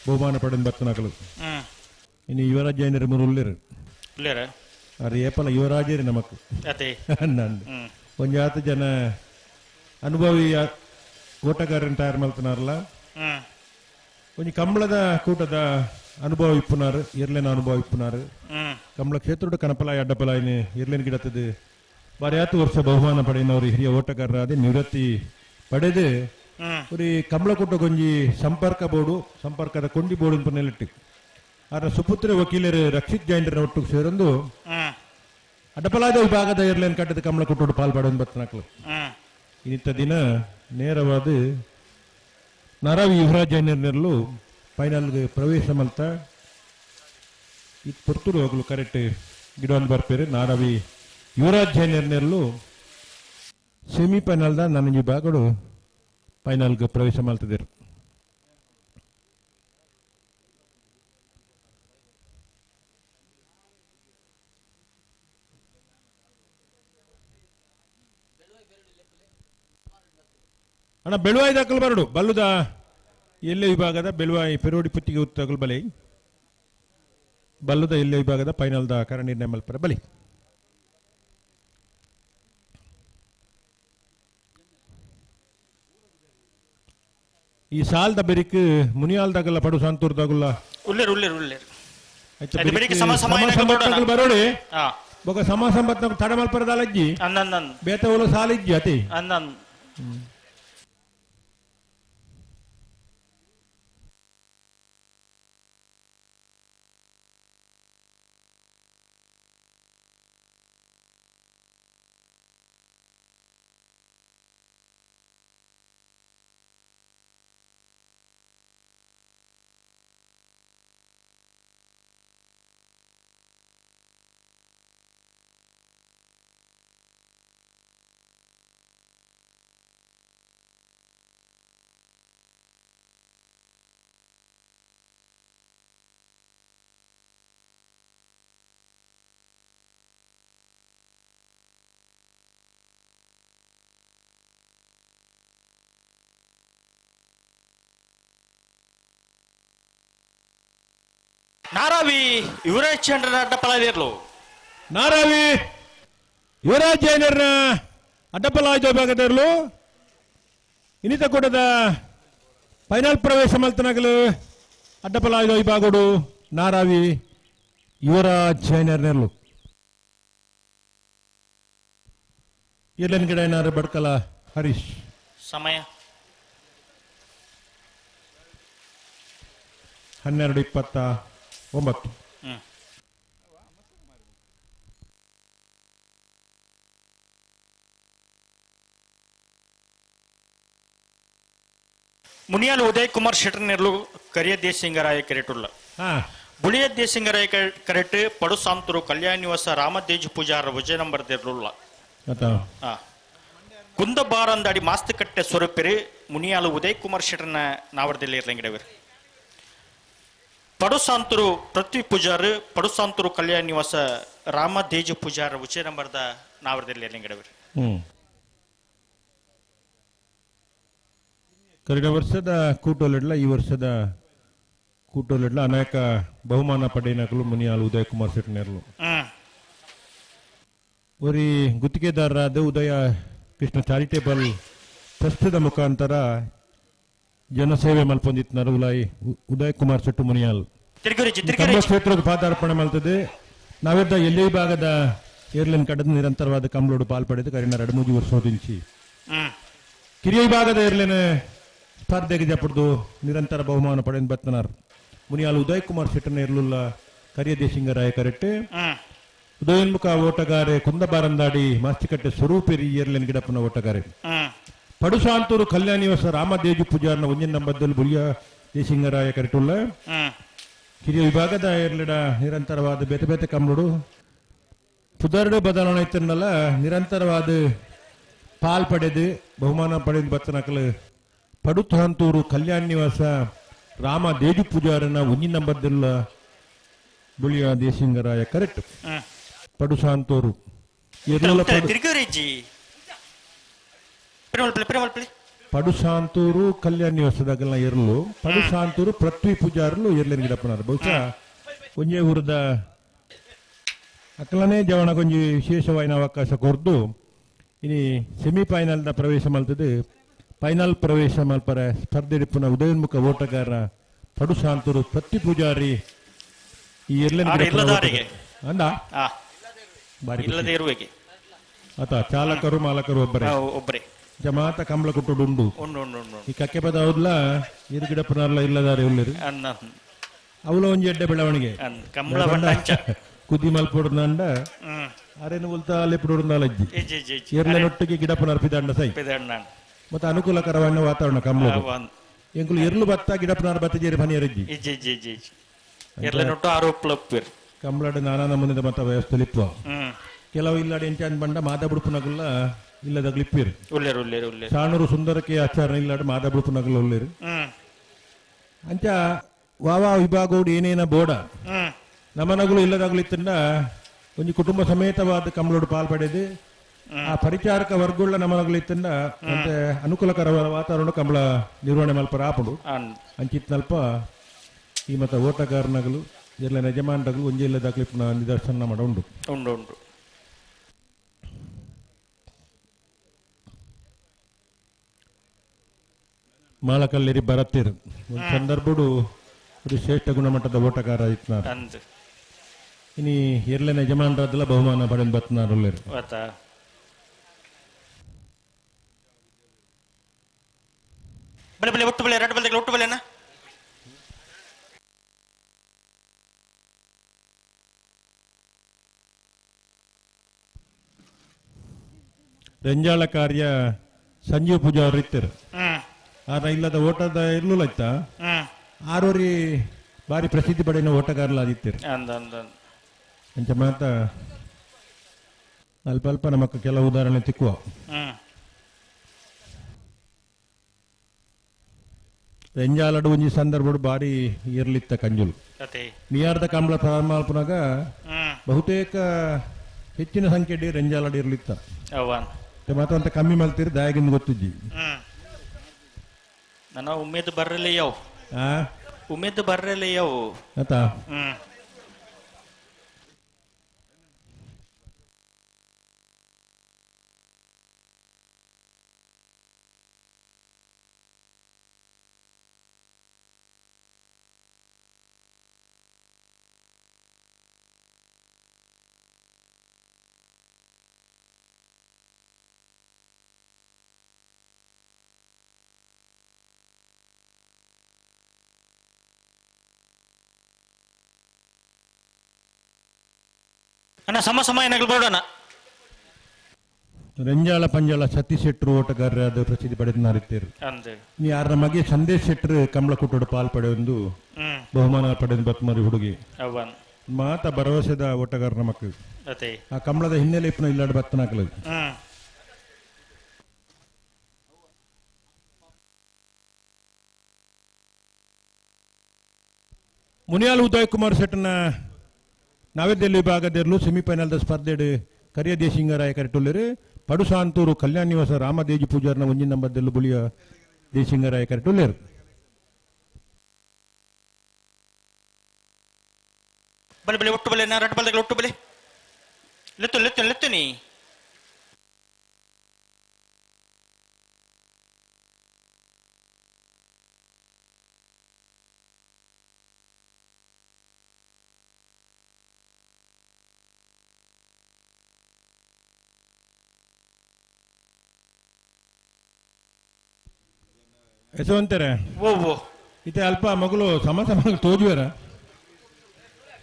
ಬಹುಮಾನ ಪಡೆದು ಬರ್ತನಕಲು. ಇನ್ನು ಯುವರಾಜ್ ಜೈನರ್ ಮುರುಳ್ಳೇರು ಅರೆ ಏಪಲ ಯುವರಾಜೇರಿ ನಮಕ್ ನಂದು ಒಂಜಾತು ಜನ ಅನುಭವಿ ಓಟಗಾರನ ತಯಾರು ಮಾಡ್ತಾರಲ್ಲ ಒಂಜಿ ಕಂಬಳದ ಕೂಟದ ಅನುಭವ ಇಪ್ಪುನಾರು ಏರ್ಲೈನ್ ಅನುಭವ ಇಪ್ಪುನಾರು ಕಂಬಳ ಕ್ಷೇತ್ರದ ಕನಪಲಾಯ ಅಡ್ಡಪಲಾಯನೆ ಏರ್ಲೈನ್ ಗಿಡತದು ಬಾರಿ 10 ವರ್ಷ ಬಹುಮಾನ ಪಡೆಯಿನವರು ಹಿರಿಯ ಓಟಗಾರರಾದ ನಿವೃತ್ತಿ ಪಡೆದು ஒரு ಕಂಬಳಕೂಟ ಗೊಂಜಿ ಸಂಪರ್ಕ ಬೋರ್ಡು ಸಂಪರ್ಕದ ಕೊಂಡಿ ಬೋರ್ಡು ನೆಲೆಟ್ಟು ಅದರ ಸುಪುತ್ರ ವಕೀಲರು ರಕ್ಷಿತ್ ಜೈಂಡ್ರ ಒಟ್ಟು ಸೇರೊಂದು ಅಡ್ಡಪಲಾಯದ ವಿಭಾಗದ ಏರ್ಲೈನ್ ಕಟ್ಟದ ಕಂಬಳಕೂಟೋಡು ಪಾಲ್ಪಡೋದು ಬರ್ತನಕ್ಲು. ಇನ್ನಿತ್ತ ದಿನ ನೇರವಾದ ನಾರಾವಿ ಯುವರಾಜ್ ಜೈನರ್ನಲ್ಲೂ ಫೈನಲ್ಗೆ ಪ್ರವೇಶ ಮಲ್ತ ಇದು ಪುರ್ತೂರು ಹೋಗಲು ಕರೆಕ್ಟ್ ಗಿಡವನ್ನು ಬರ್ಪೇರು. ನಾರಾವಿ ಯುವರಾಜ್ ಜೈನರ್ನಲ್ಲೂ ಸೆಮಿಫೈನಲ್ದ ನನ್ನ ವಿಭಾಗಗಳು ಫೈನಲ್ಗೆ ಪ್ರವೇಶ ಮಾಡ್ತಿದ್ದರು. ಅಣ್ಣ ಬೆಳುವಾಯಿ ದಾಖಲು ಬರಡು ಬಲ್ಲುದ ಎಲ್ಲೆ ವಿಭಾಗದ ಬೆಳುವಾಯಿ ಪೆರೋಡಿ ಪುತ್ತಿಗೆ ಉತ್ತಗಲು ಬಲಿ ಬಲ್ಲುದ ಎಲ್ಲೆ ವಿಭಾಗದ ಫೈನಲ್ದ ಕರಣಿರ್ಣಯ ಮಲ್ಪರ ಬಲಿ. ಈ ಸಾಲ್ದ ಬೆರಿಕ್ ಮುನಿಯಾಲ್ದಾಗಲ್ಲ ಪಡು ಸಂತೂರ್ದಾಗಲ್ಲ ಬರೋಡಿ ಬೊಕ ಸಮ ಸಂಬತ್ ತಡ ಮಲ್ಪರದಲ್ಲಜ್ಜಿ ಬೇತ ಓಲ ಸಾಲಿಜ್ಜಿ ಅತಿ ನಾರಾವಿ ಯುವರಾಜ್ ಚಂದ್ರನ ಅಡ್ಡಪಲಾಯದಿರ್ಲು ನಾರಾವಿ ಯುವರಾಜ್ ಜೈನರ್ನ ಅಡ್ಡಪಲಾಯದ ವಿಭಾಗದಿರ್ಲು ಇನ್ನಿತ ಕೂಟದ ಫೈನಲ್ ಪ್ರವೇಶ ಮಲ್ತನಗಲು ಅಡ್ಡಪಲಾಯದ ವಿಭಾಗಡು ನಾರಾವಿ ಯುವರಾಜ್ ಜೈನರ್ನರ್ಲು ಇರ್ಲನ್ ಗಿಡ ಏನಾರು ಬಡ್ಕಲ ಹರೀಶ್ ಸಮಯ 12:29. ಮುನಿಯಾಲ್ ಉದಯ್ ಕುಮಾರ್ ಶೆಟ್ಟರ್ನೆರ್ಲು ಕರಿಯ ದೇಸಿಂಗರಾಯ ಕೆರೆಟುಳ್ಳ ಬುಳಿಯ ದೇಸಿಂಗರಾಯ ಕೆರೆಟ್ ಪಡು ಸಾಂತರು ಕಲ್ಯಾಣ ನಿವಾಸ ರಾಮದೇಜ್ ಪೂಜಾರ ವಿಜಯ ನಂಬರ್ ತೆರ್ಲುಳ್ಳ ಕುಂದ ಬಾರಂದಾಡಿ ಮಾಸ್ತಕಟ್ಟೆ ಸ್ವರೂಪೆರು ಮುನಿಯಾಲು ಉದಯ್ ಕುಮಾರ್ ಶೆಟ್ಟರ್ನ ನಾವರದಲ್ಲಿ ಇರ್ಲಂಗಿಡವರು ಪಡುಸಾಂತರು ಪೃಥ್ವಿ ಪೂಜಾರ್ ಪಡುಸಾಂತರು ಕಲ್ಯಾಣ ನಿವಾಸ ರಾಮದೇಜ್ ಪೂಜಾರ ವಿಜಯ ನಂಬರ್ದ ನಾವರದಲ್ಲಿ ಇರ್ಲಂಗಿಡವರು ಕಳೆದ ವರ್ಷದ ಕೂಟೋಲೆಡ್ಲ ಈ ವರ್ಷದ ಕೂಟೋಲೆಡ್ಲ ಅನೇಕ ಬಹುಮಾನ ಪಡೆಯನಕಲು ಮುನಿಯಾಲ್ ಉದಯ್ ಕುಮಾರ್ ಶೆಟ್ಟರ್ನೆರ್ಲು ಒರಿ ಗುತ್ತಿಗೆದಾರರಾದ ಉದಯ ಕೃಷ್ಣ ಚಾರಿಟೇಬಲ್ ಟ್ರಸ್ಟ್ದ ಮುಖಾಂತರ ಜನಸೇವೆ ಮಲ್ಪೊಂದಿತ್ನಾರು ಉದಯ್ ಕುಮಾರ್ ಶೆಟ್ಟು ಮುನಿಯಾಲ್ ಕ್ಷೇತ್ರದ ಪಾದಾರ್ಪಣೆ ಮಲ್ತದೆ ನಾವೆದ್ದ ಎಲ್ಲೇ ಭಾಗದ ಏರ್ಲೈನ್ ಕಡದ ನಿರಂತರವಾದ ಕಂಬಳೋಡು ಪಾಲ್ಪಡೆದು ಕರಿನ 2-3 ವರ್ಷದಿಂಚಿ ಕಿರಿಯ ವಿಭಾಗದ ಏರ್ಲೈನ್ ಸ್ಪರ್ಧೆಗೆ ಜಪಡ್ದು ನಿರಂತರ ಬಹುಮಾನ ಪಡೆದು ಬತ್ತನಾರ್ ಮುನಿಯಾಲ್ ಉದಯ್ ಕುಮಾರ್ ಶೆಟ್ಟರ್ನ ಇರ್ಲುಲ್ಲ ಕರಿಯ ದೇಸಿಂಗರಾಯ ಕರೆಟ್ಟು ಉದಯೋನ್ಮುಖ ಓಟಗಾರೆ ಕುಂದಬಾರಂದಾಡಿ ಮಾಸ್ತಿಕಟ್ಟೆ ಸ್ವರೂಪೇರಿ ಏರ್ಲೈನ್ ಗಿಡಪ್ಪನ ಓಟಗಾರೆ ಪಡುಸಾಂತೂರು ಕಲ್ಯಾಣ ನಿವಾಸ ರಾಮದೇಜು ಪೂಜಾರ್ನ ಒಂಜಿನ ನಂಬರ್ದಲ್ಲಿ ಬುಲಿಯ ದೇಶಿಂಗರಾಯ ಕರೆಟುಲ್ಲ ಕಿರಿಯ ವಿಭಾಗದ ಎರಲಿಡ ನಿರಂತರವಾದ ಬೇತೆ ಬೇತೆ ಕಂಬಳು ಪುದರ್ಡು ಬದಲಾವಣೆ ಇತ್ತನ್ನಲ್ಲ ನಿರಂತರವಾದ ಪಾಲ್ ಪಡೆದು ಬಹುಮಾನ ಪಡೆದು ಬತ್ತನಕಲು ಪಡುಸಾಂತೂರು ಕಲ್ಯಾಣ ನಿವಾಸ ರಾಮ ದೇಜು ಪೂಜಾರನ ಒಂಜಿನ ನಂಬರ್ದಲ್ಲ ಬುಲಿಯ ದೇಶಿಂಗರಾಯ ಕರೆಕ್ಟ್ ಪಡುಸಾಂತೂರು ತಿರುಗೂರಿಜ್ಜಿ ಪಡುಸಾಂತೂರು ಕಲ್ಯಾಣ ನಿವಾಸದಾಗೆಲ್ಲ ಇರಲು ಪಡುಸಾಂತೂರು ಪೃಥ್ವಿ ಪೂಜಾರಲು ಇರ್ಲೇನು ಗಿಡಪ್ಪನಾರು ಬಹುಶಃ ಒಂಜೇ ಊರದ ಅಕ್ಕಲನೇ ಜವಣಗೊಂಜಿ ವಿಶೇಷವಾದ ಅವಕಾಶ ಕೊರ್ದು ಇನಿ ಸೆಮಿಫೈನಲ್ನ ಪ್ರವೇಶ ಮಲ್ತದೆ ಫೈನಲ್ ಪ್ರವೇಶ ಮಲ್ಪರ ಸ್ಪರ್ಧೆ ಪುನಃ ಉದಯೋನ್ಮುಖ ಓಟಗಾರ ಪಡುಸಾಂತೂರು ಪೃಥ್ವಿ ಪೂಜಾರಿ ಈ ಅಂದ ಇರುವೆಗೆ ಆತ ಚಾಲಕರು ಮಾಲಕರು ಒಬ್ಬರೇ ಜಮಾತ ಕಂಬಳ ಕುಟ್ಟುಡುಂಡು ಈ ಕಕ್ಕೆ ಪದ ಹೌದ್ಲ ಇರು ಗಿಡಪ್ಪನಾರ್ಲ ಇಲ್ಲದಾರೆ ಉಳ್ಳೇರು ಅವಳ ಒಂಜಿ ಎಡ್ಡೆ ಬೆಳವಣಿಗೆ ಕುದಿ ಮಲ್ಪೊಡ್ದಂಡ ಅರೇನು ಉಲ್ತಾ ಲೆಪ್ಪುಡುಂದಾಲಜ್ಜಿ ಎರ್ಲನೊಟ್ಟಿಗೆ ಗಿಡಪ್ಪನಾರ್ ಪಿದಂಡ ಸೈ ಮತ್ತೆ ಅನುಕೂಲಕರವಾದ ವಾತಾವರಣ ಕಂಬಳ ಎಂಕುಲು ಎರ್ಲು ಬತ್ತ ಗಿಡಪ್ಪನಾರ್ ಬತ್ತಜೇರಿ ಪನಿಯರಜ್ಜಿ ಕಂಬಳದ ನಾನಾ ನಮೂನೆದ ಮತ ವ್ಯವಸ್ಥೆ ಲಿಪ್ಪುವ ಕೆಲವು ಇಲ್ಲಾಡಿ ಎಂಚಾನ್ ಬಂಡ ಮಾತಾಬಿಡುಪುನಗುಲ್ಲ ಇಲ್ಲದ ಲಿಪ್ಪಿರು ಸಾಣೂರು ಸುಂದರಕ್ಕೆ ಆಚಾರ ಇಲ್ಲಾಡು ಮಾತಾಬಿಡುಪುನಗುಲ್ಲ ಒಳ್ಳೇರು ಅಂಚ ವಾವಾ ವಿಭಾಗೋಡು ಏನೇನ ಬೋಡ ನಮನಗಳು ಇಲ್ಲದಾಗ್ಲಿತ್ತಂಡ ಒಂದು ಕುಟುಂಬ ಸಮೇತವಾದ ಕಂಬಳೋಡು ಪಾಲ್ಪಡೆದು ಆ ಪರಿಚಾರಕ ವರ್ಗುಳ್ಳ ನಮನಗಳಿತ್ತಂಡ ಮತ್ತೆ ಅನುಕೂಲಕರವಾದ ವಾತಾವರಣ ಕಂಬಳ ನಿರ್ವಹಣೆ ಮಲ್ಪ ರಾಪುಡು ಅಂಚಿತ್ನಲ್ಪ ಈ ಮತ ಓಟಗಾರನಗಳು ಎಲ್ಲ ಯಜಮಾನಗಳು ಒಂಜೆ ಇಲ್ಲದಾಗ್ಲಿ ನಿದರ್ಶನ ಮಾಡ ಉಂಡು ಮಾಲಕಲ್ಲೇರಿ ಬರತ್ತೇರು ಒಂದು ಸಂದರ್ಭಡು ಒಂದು ಶ್ರೇಷ್ಠ ಗುಣಮಟ್ಟದ ಓಟಗಾರ ಇತ್ನಾರ ಇನಿ ಎರ್ಲೆನ ಯಜಮಾನರಾದಲ್ಲ ಬಹುಮಾನ ಪಡೆದು ಬತ್ನಾರಲ್ಲೇರು ಒಟ್ಟು ಬೆಲೆ ಎರಡು ಬೆಲೆ ಒಟ್ಟು ಬೆಲೆನಾ ರೆಂಜಾಳ ಕಾರ್ಯ ಸಂಜೀವ್ ಪೂಜಾರ್ ಇತ್ತರು ಆದ ಇಲ್ಲದ ಓಟದ ಇರ್ಲಿಲ್ಲ ಆಯ್ತಾ ಆರೋರಿ ಬಾರಿ ಪ್ರಸಿದ್ಧಿ ಪಡೆಯ ಓಟಗಾರಲಾದಿತ್ತರು ಅಂಚ ಮಾತ ಅಲ್ಪ ಅಲ್ಪ ನಮಕ್ ಕೆಲವು ಉದಾಹರಣೆ ತಿಕ್ಕುವ ರೆಂಜಾಲಡು ಒಂಜಿ ಸಂದರ್ಭ ಬಾರಿ ಇರ್ಲಿತ್ತ ಕಂಜುಲು ನಿಯಾರ್ದ ಕಂಬಳ ಪ್ರಾರಂಭ ಬಹುತೇಕ ಹೆಚ್ಚಿನ ಸಂಖ್ಯೆ ರೆಂಜಾಲಡು ಇರ್ಲಿತ್ತ ಮಾತ್ರ ಕಮ್ಮಿ ಮಲ್ತೀರಿ ದಯಾಗಿಂದ ಗೊತ್ತಿದ್ದಿ ನನ್ನ ಉಮೇದ್ ಬರ್ರಲ್ಲ ಯಾವ ಉಮೇದ್ ಬರ್ರಲ್ಲ ಯಾವ ಆತಾ ಅಣ್ಣ ಸಮ ಏನಾಗಲಿ ಬೋಡೋಣ ರೆಂಜಾಳ ಪಂಜಾಳ ಸತೀಶ್ ಶೆಟ್ರು ಓಟಗಾರರಾದ ಪ್ರಸಿದ್ಧಿ ಪಡೆದಿದ್ದಾರೆ ನೀ ಯಾರ ಮಗೆ ಸಂದೇಶ್ ಶೆಟ್ರು ಕಂಬಳ ಕುಟ್ಟೋಡು ಪಾಲ್ ಪಡೆಯೊಂದು ಬಹುಮಾನ ಪಡೆದು ಬತ್ಮಾರಿ ಹುಡುಗಿ ಮಾತ ಭರವಸೆದ ಓಟಗಾರನ ಮಕ್ಕಳು ಆ ಕಂಬಳದ ಹಿನ್ನೆಲೆ ಇಪ್ಪನ ಇಲ್ಲಾಡು ಬತ್ತನಾಕಲು ಮುನಿಯಾಲ್ ಉದಯ್ ಕುಮಾರ್ ಶೆಟ್ನ ನವದೆಹಲಿ ವಿಭಾಗದಲ್ಲೂ ಸೆಮಿಫೈನಲ್ದ ಸ್ಪರ್ಧೆ ಕರಿಯ ದೇಶಿಂಗರಾಯ ಕರೆಟುಳ್ಳರು ಪಡುಸಾಂತೂರು ಕಲ್ಯಾಣ ನಿವಾಸ ರಾಮದೇಜಿ ಪೂಜಾರ್ನ ಒಂಜಿನ ನಂಬರ್ದಲ್ಲೂ ಬುಲಿಯ ದೇಶಿಂಗರಾಯ ಕರೆಟುಳ್ಳರು ಬಲೆ ಬಲೆ ಒಟ್ಟು ಬಲೆ ರಟ್ಟು ಬಲ್ದಾಗ ಒಟ್ಟು ಬಲೆ ಲೆತ್ತು ನೀ ಯಶವಂತರೇ ಓ ಇತ್ತೆ ಅಲ್ಪ ಮಗಳು ಸಮ ತೋಜುವರ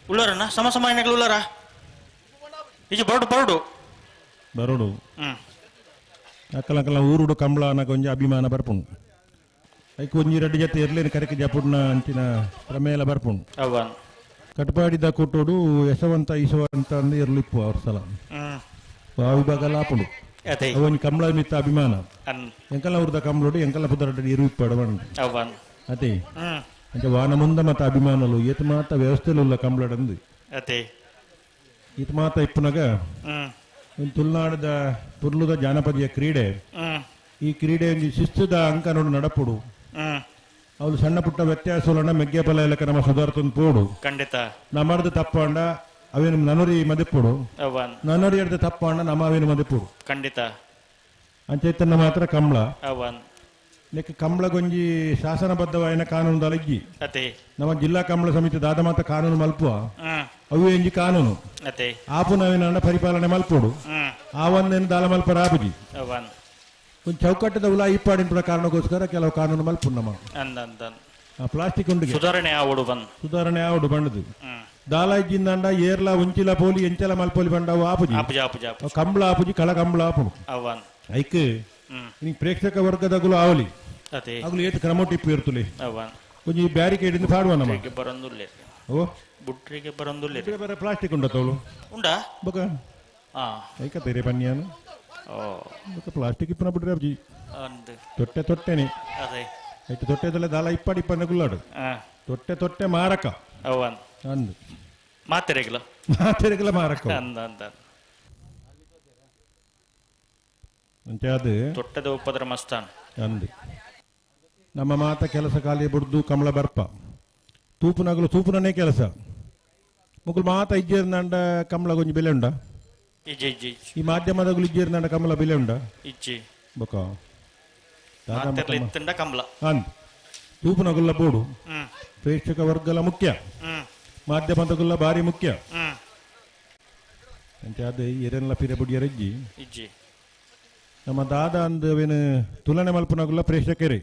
ಉಳ್ಳಾರಣ್ಣ ಸಮ ಏನಾಗಲಿ ಉಳ್ಳಾರ ಈಜು ಬರೋಡು ಬರೋಡು ಅಕ್ಕಲ ಊರುಡು ಕಂಬಳ ಅನ್ನೋ ಒಂಜಿ ಅಭಿಮಾನ ಬರ್ಪುಂಡು ಐಕ್ ಒಂಜಿ ರೆಡ್ಡಿ ಜೊತೆ ಇರ್ಲೇನು ಕರೆಕೆ ಜಪುಡ್ನ ಅಂಚಿನ ಪ್ರಮೇಲ ಬರ್ಪುಂಡು ಅವನ್ ಕಟಪಾಡಿದ ಕೊಟ್ಟೋಡು ಯಶವಂತ ಈಶವಂತ ಅಂದು ಇರ್ಲಿಪ್ಪು ಅವ್ರ ಸಲ ಆ ವಿಭಾಗ ಲಾಪುಡು ಅದೇ ಅವನ್ ಕಂಬಳ ಮಿತ್ತ ಅಭಿಮಾನ ಅನ್ ಎಂಕಲ್ಲ ಅವ್ರದ ಕಂಬಳೋಡು ಎಂಕಲ್ಲ ಪುದರಡ್ಡಿ ಇರುವಿಪ್ಪಡು ಬಂಡು ಅವನ್ ಅದೇ అంటే వాన ముంద మత అభిమానులు ఈత మాత వ్యవస్థలు కంబళడంది ಅದೇ ಈತ ಮಾತ ಇಪ್ಪನಾಗ ತುಳುನಾಡದ ತುರ್ಲುದ ಜಾನಪದೀಯ ಕ್ರೀಡೆ ಈ ಕ್ರೀಡೆ ಶಿಸ್ತುದ ಅಂಕ ನೋಡು ನಡಪುಡು ಅವಳು ಸಣ್ಣ ಪುಟ್ಟ ವ್ಯತ್ಯಾಸಗಳನ್ನ ಮೆಗ್ಗೆ ಫಲ ಎಲ್ಲ ನಮ್ಮ ಸುಧಾರ್ತಂದು ಪೋಡು ಖಂಡಿತ ನಮ್ಮರ್ದು ತಪ್ಪಂಡ ಅವೇನು ನನರಿ ಮದಿಪ್ಪುಡು ಅವನ್ ನನರಿ ಹಿಡ್ದು ತಪ್ಪಂಡ ನಮ್ಮ ಅವೇನು ಮದಿಪ್ಪುಡು ಖಂಡಿತ ಅಂಚೈತನ್ನ ಮಾತ್ರ ಕಂಬಳ ಅವನ್ ಲೆಕ್ಕ ಕಂಬಳ ಗೊಂಜಿ ಶಾಸನಬದ್ಧವಾಯಿನ ಕಾನೂನು ದಲಜ್ಜಿ ಅದೇ ನಮ್ಮ ಜಿಲ್ಲಾ ಕಂಬಳ ಸಮಿತಿ ದಾದ ಮಾತ ಕಾನೂನು ಮಲ್ಪುವ ಅವು ಎಂಜಿ ಕಾನೂನು ಅದೇ ಆಪು ನಾವಿನ ಪರಿಪಾಲನೆ ಮಲ್ಪೋಡು ಆ ಒಂದೇನು ದಾಲ ಮಲ್ಪ ರಾಬುಜಿ ಅವನ್ ಒಂದು ಚೌಕಟ್ಟದ ಉಲಾ ಇಪ್ಪಾಡಿನ ಕಾರಣಕ್ಕೋಸ್ಕರ ಕೆಲವು ಕಾನೂನು ಮಲ್ಪು ನಮ್ಮ ಅಂದಂದನ್ ಪ್ಲಾಸ್ಟಿಕ್ ಉಂಡು ಸುಧಾರಣೆ ಆವಡು ಬನ್ ಸುಧಾರಣೆ ಆವಡು ಬಂಡದು ದಾಲ ಇಜ್ಜಿಂದಂಡ ಏರ್ಲ ಉಂಚಿಲ ಪೋಲಿ ಎಂಚಲ ಮಲ್ಪೋಲಿ ಬಂಡವು ಆಪುಜಿ ಆಪುಜ ಆಪುಜ ಆಪುಜ ಕಂಬಳ ಆಪುಜಿ ಕಳ ಕಂಬಳ ಆಪುಡು ಅವನ್ ಐಕ್ ನೀ ಪ್ರೇಕ್ಷಕ ವರ್ಗದಗುಲು ಆವಲಿ ಅದೇ ಅಗುಲು ಏತು ಕ್ರಮ ಟಿಪ್ಪು ಇರ್ತಲಿ ಅವನ್ ಕೊಂಚ ಬ್ಯಾರಿಕೇಡ್ ಇಂದ ಪಾಡುವ ನಮ್ಮ ಬರಂದುಲ್ಲೆ ಓ ಬುಟ್ರಿಗೆ ಬರಂದುಲ್ಲೆ ಬೇರೆ ಪ್ಲಾಸ್ಟಿಕ್ ಉಂಡ ತೋಳು ಉಂಡಾ ಬೊಕ ಹಾ ಐಕ ತೆರೆ ಪನ್ಯಾನು ಓ ಬೊಕ ಪ್ಲಾಸ್ಟಿಕ್ ಇಪ್ಪನ ಬಿಡ್ರಿ ಅಬ್ಜಿ ಅಂದ್ ತೊಟ್ಟೆನೆ ಅದೇ ಐತೆ ತೊಟ್ಟೆದಲ್ಲ ದಾಲ ಇಪ್ಪನ ಗುಲ್ಲಾಡು ತೊಟ್ಟೆ ಮಾರಕ ಅವನ್ ಅಂದು ಮಾತೆರೆಗಿಲ್ಲ ಮಾರಕ ಅಂದ ಅಂಚೆ ಅದು ತೊಟ್ಟದ ಉಪದ್ರ ಮಸ್ತಾನ್ ಅಂದು ನಮ್ಮ ಮಾತ ಕೆಲಸ ಖಾಲಿ ಬಿಡ್ದು ಕಮಲ ಬರ್ಪ ತೂಪುನಗಲು ತೂಪುನನೇ ಕೆಲಸ ಮುಗುಲು ಮಾತ ಇಜ್ಜೇರ್ನಂಡ ಕಮಲ ಗೊಂಜಿ ಬೆಲೆ ಉಂಡ ಇಜ್ಜಿ ಇಜ್ಜಿ ಈ ಮಾಧ್ಯಮದಗುಲು ಇಜ್ಜೇರ್ನಂಡ ಕಮಲ ಬೆಲೆ ಉಂಡ ಇಜ್ಜಿ ಬೊಕ ಮಾತೆರ್ಲ ಇತ್ತಂಡ ಕಮಲ ಅಂದು ತೂಪುನಗುಲ್ಲ ಬೋಡು ಪ್ರೇಕ್ಷಕ ವರ್ಗಲ ಮುಖ್ಯ ಮಾಧ್ಯಮದಗುಲ್ಲ ಭಾರಿ ಮುಖ್ಯ ಅಂಚೆ ಅದು ಎರೆಲ್ಲ ಪಿರೆ ಬುಡಿಯರಜ್ಜಿ ಇಜ್ಜಿ ನಮ್ಮ ದಾದ ಅಂದು ಅವೇನು ತುಲನೆ ಮಲ್ಪುನಗುಲ್ಲ ಪ್ರೇಕ್ಷಕರೇ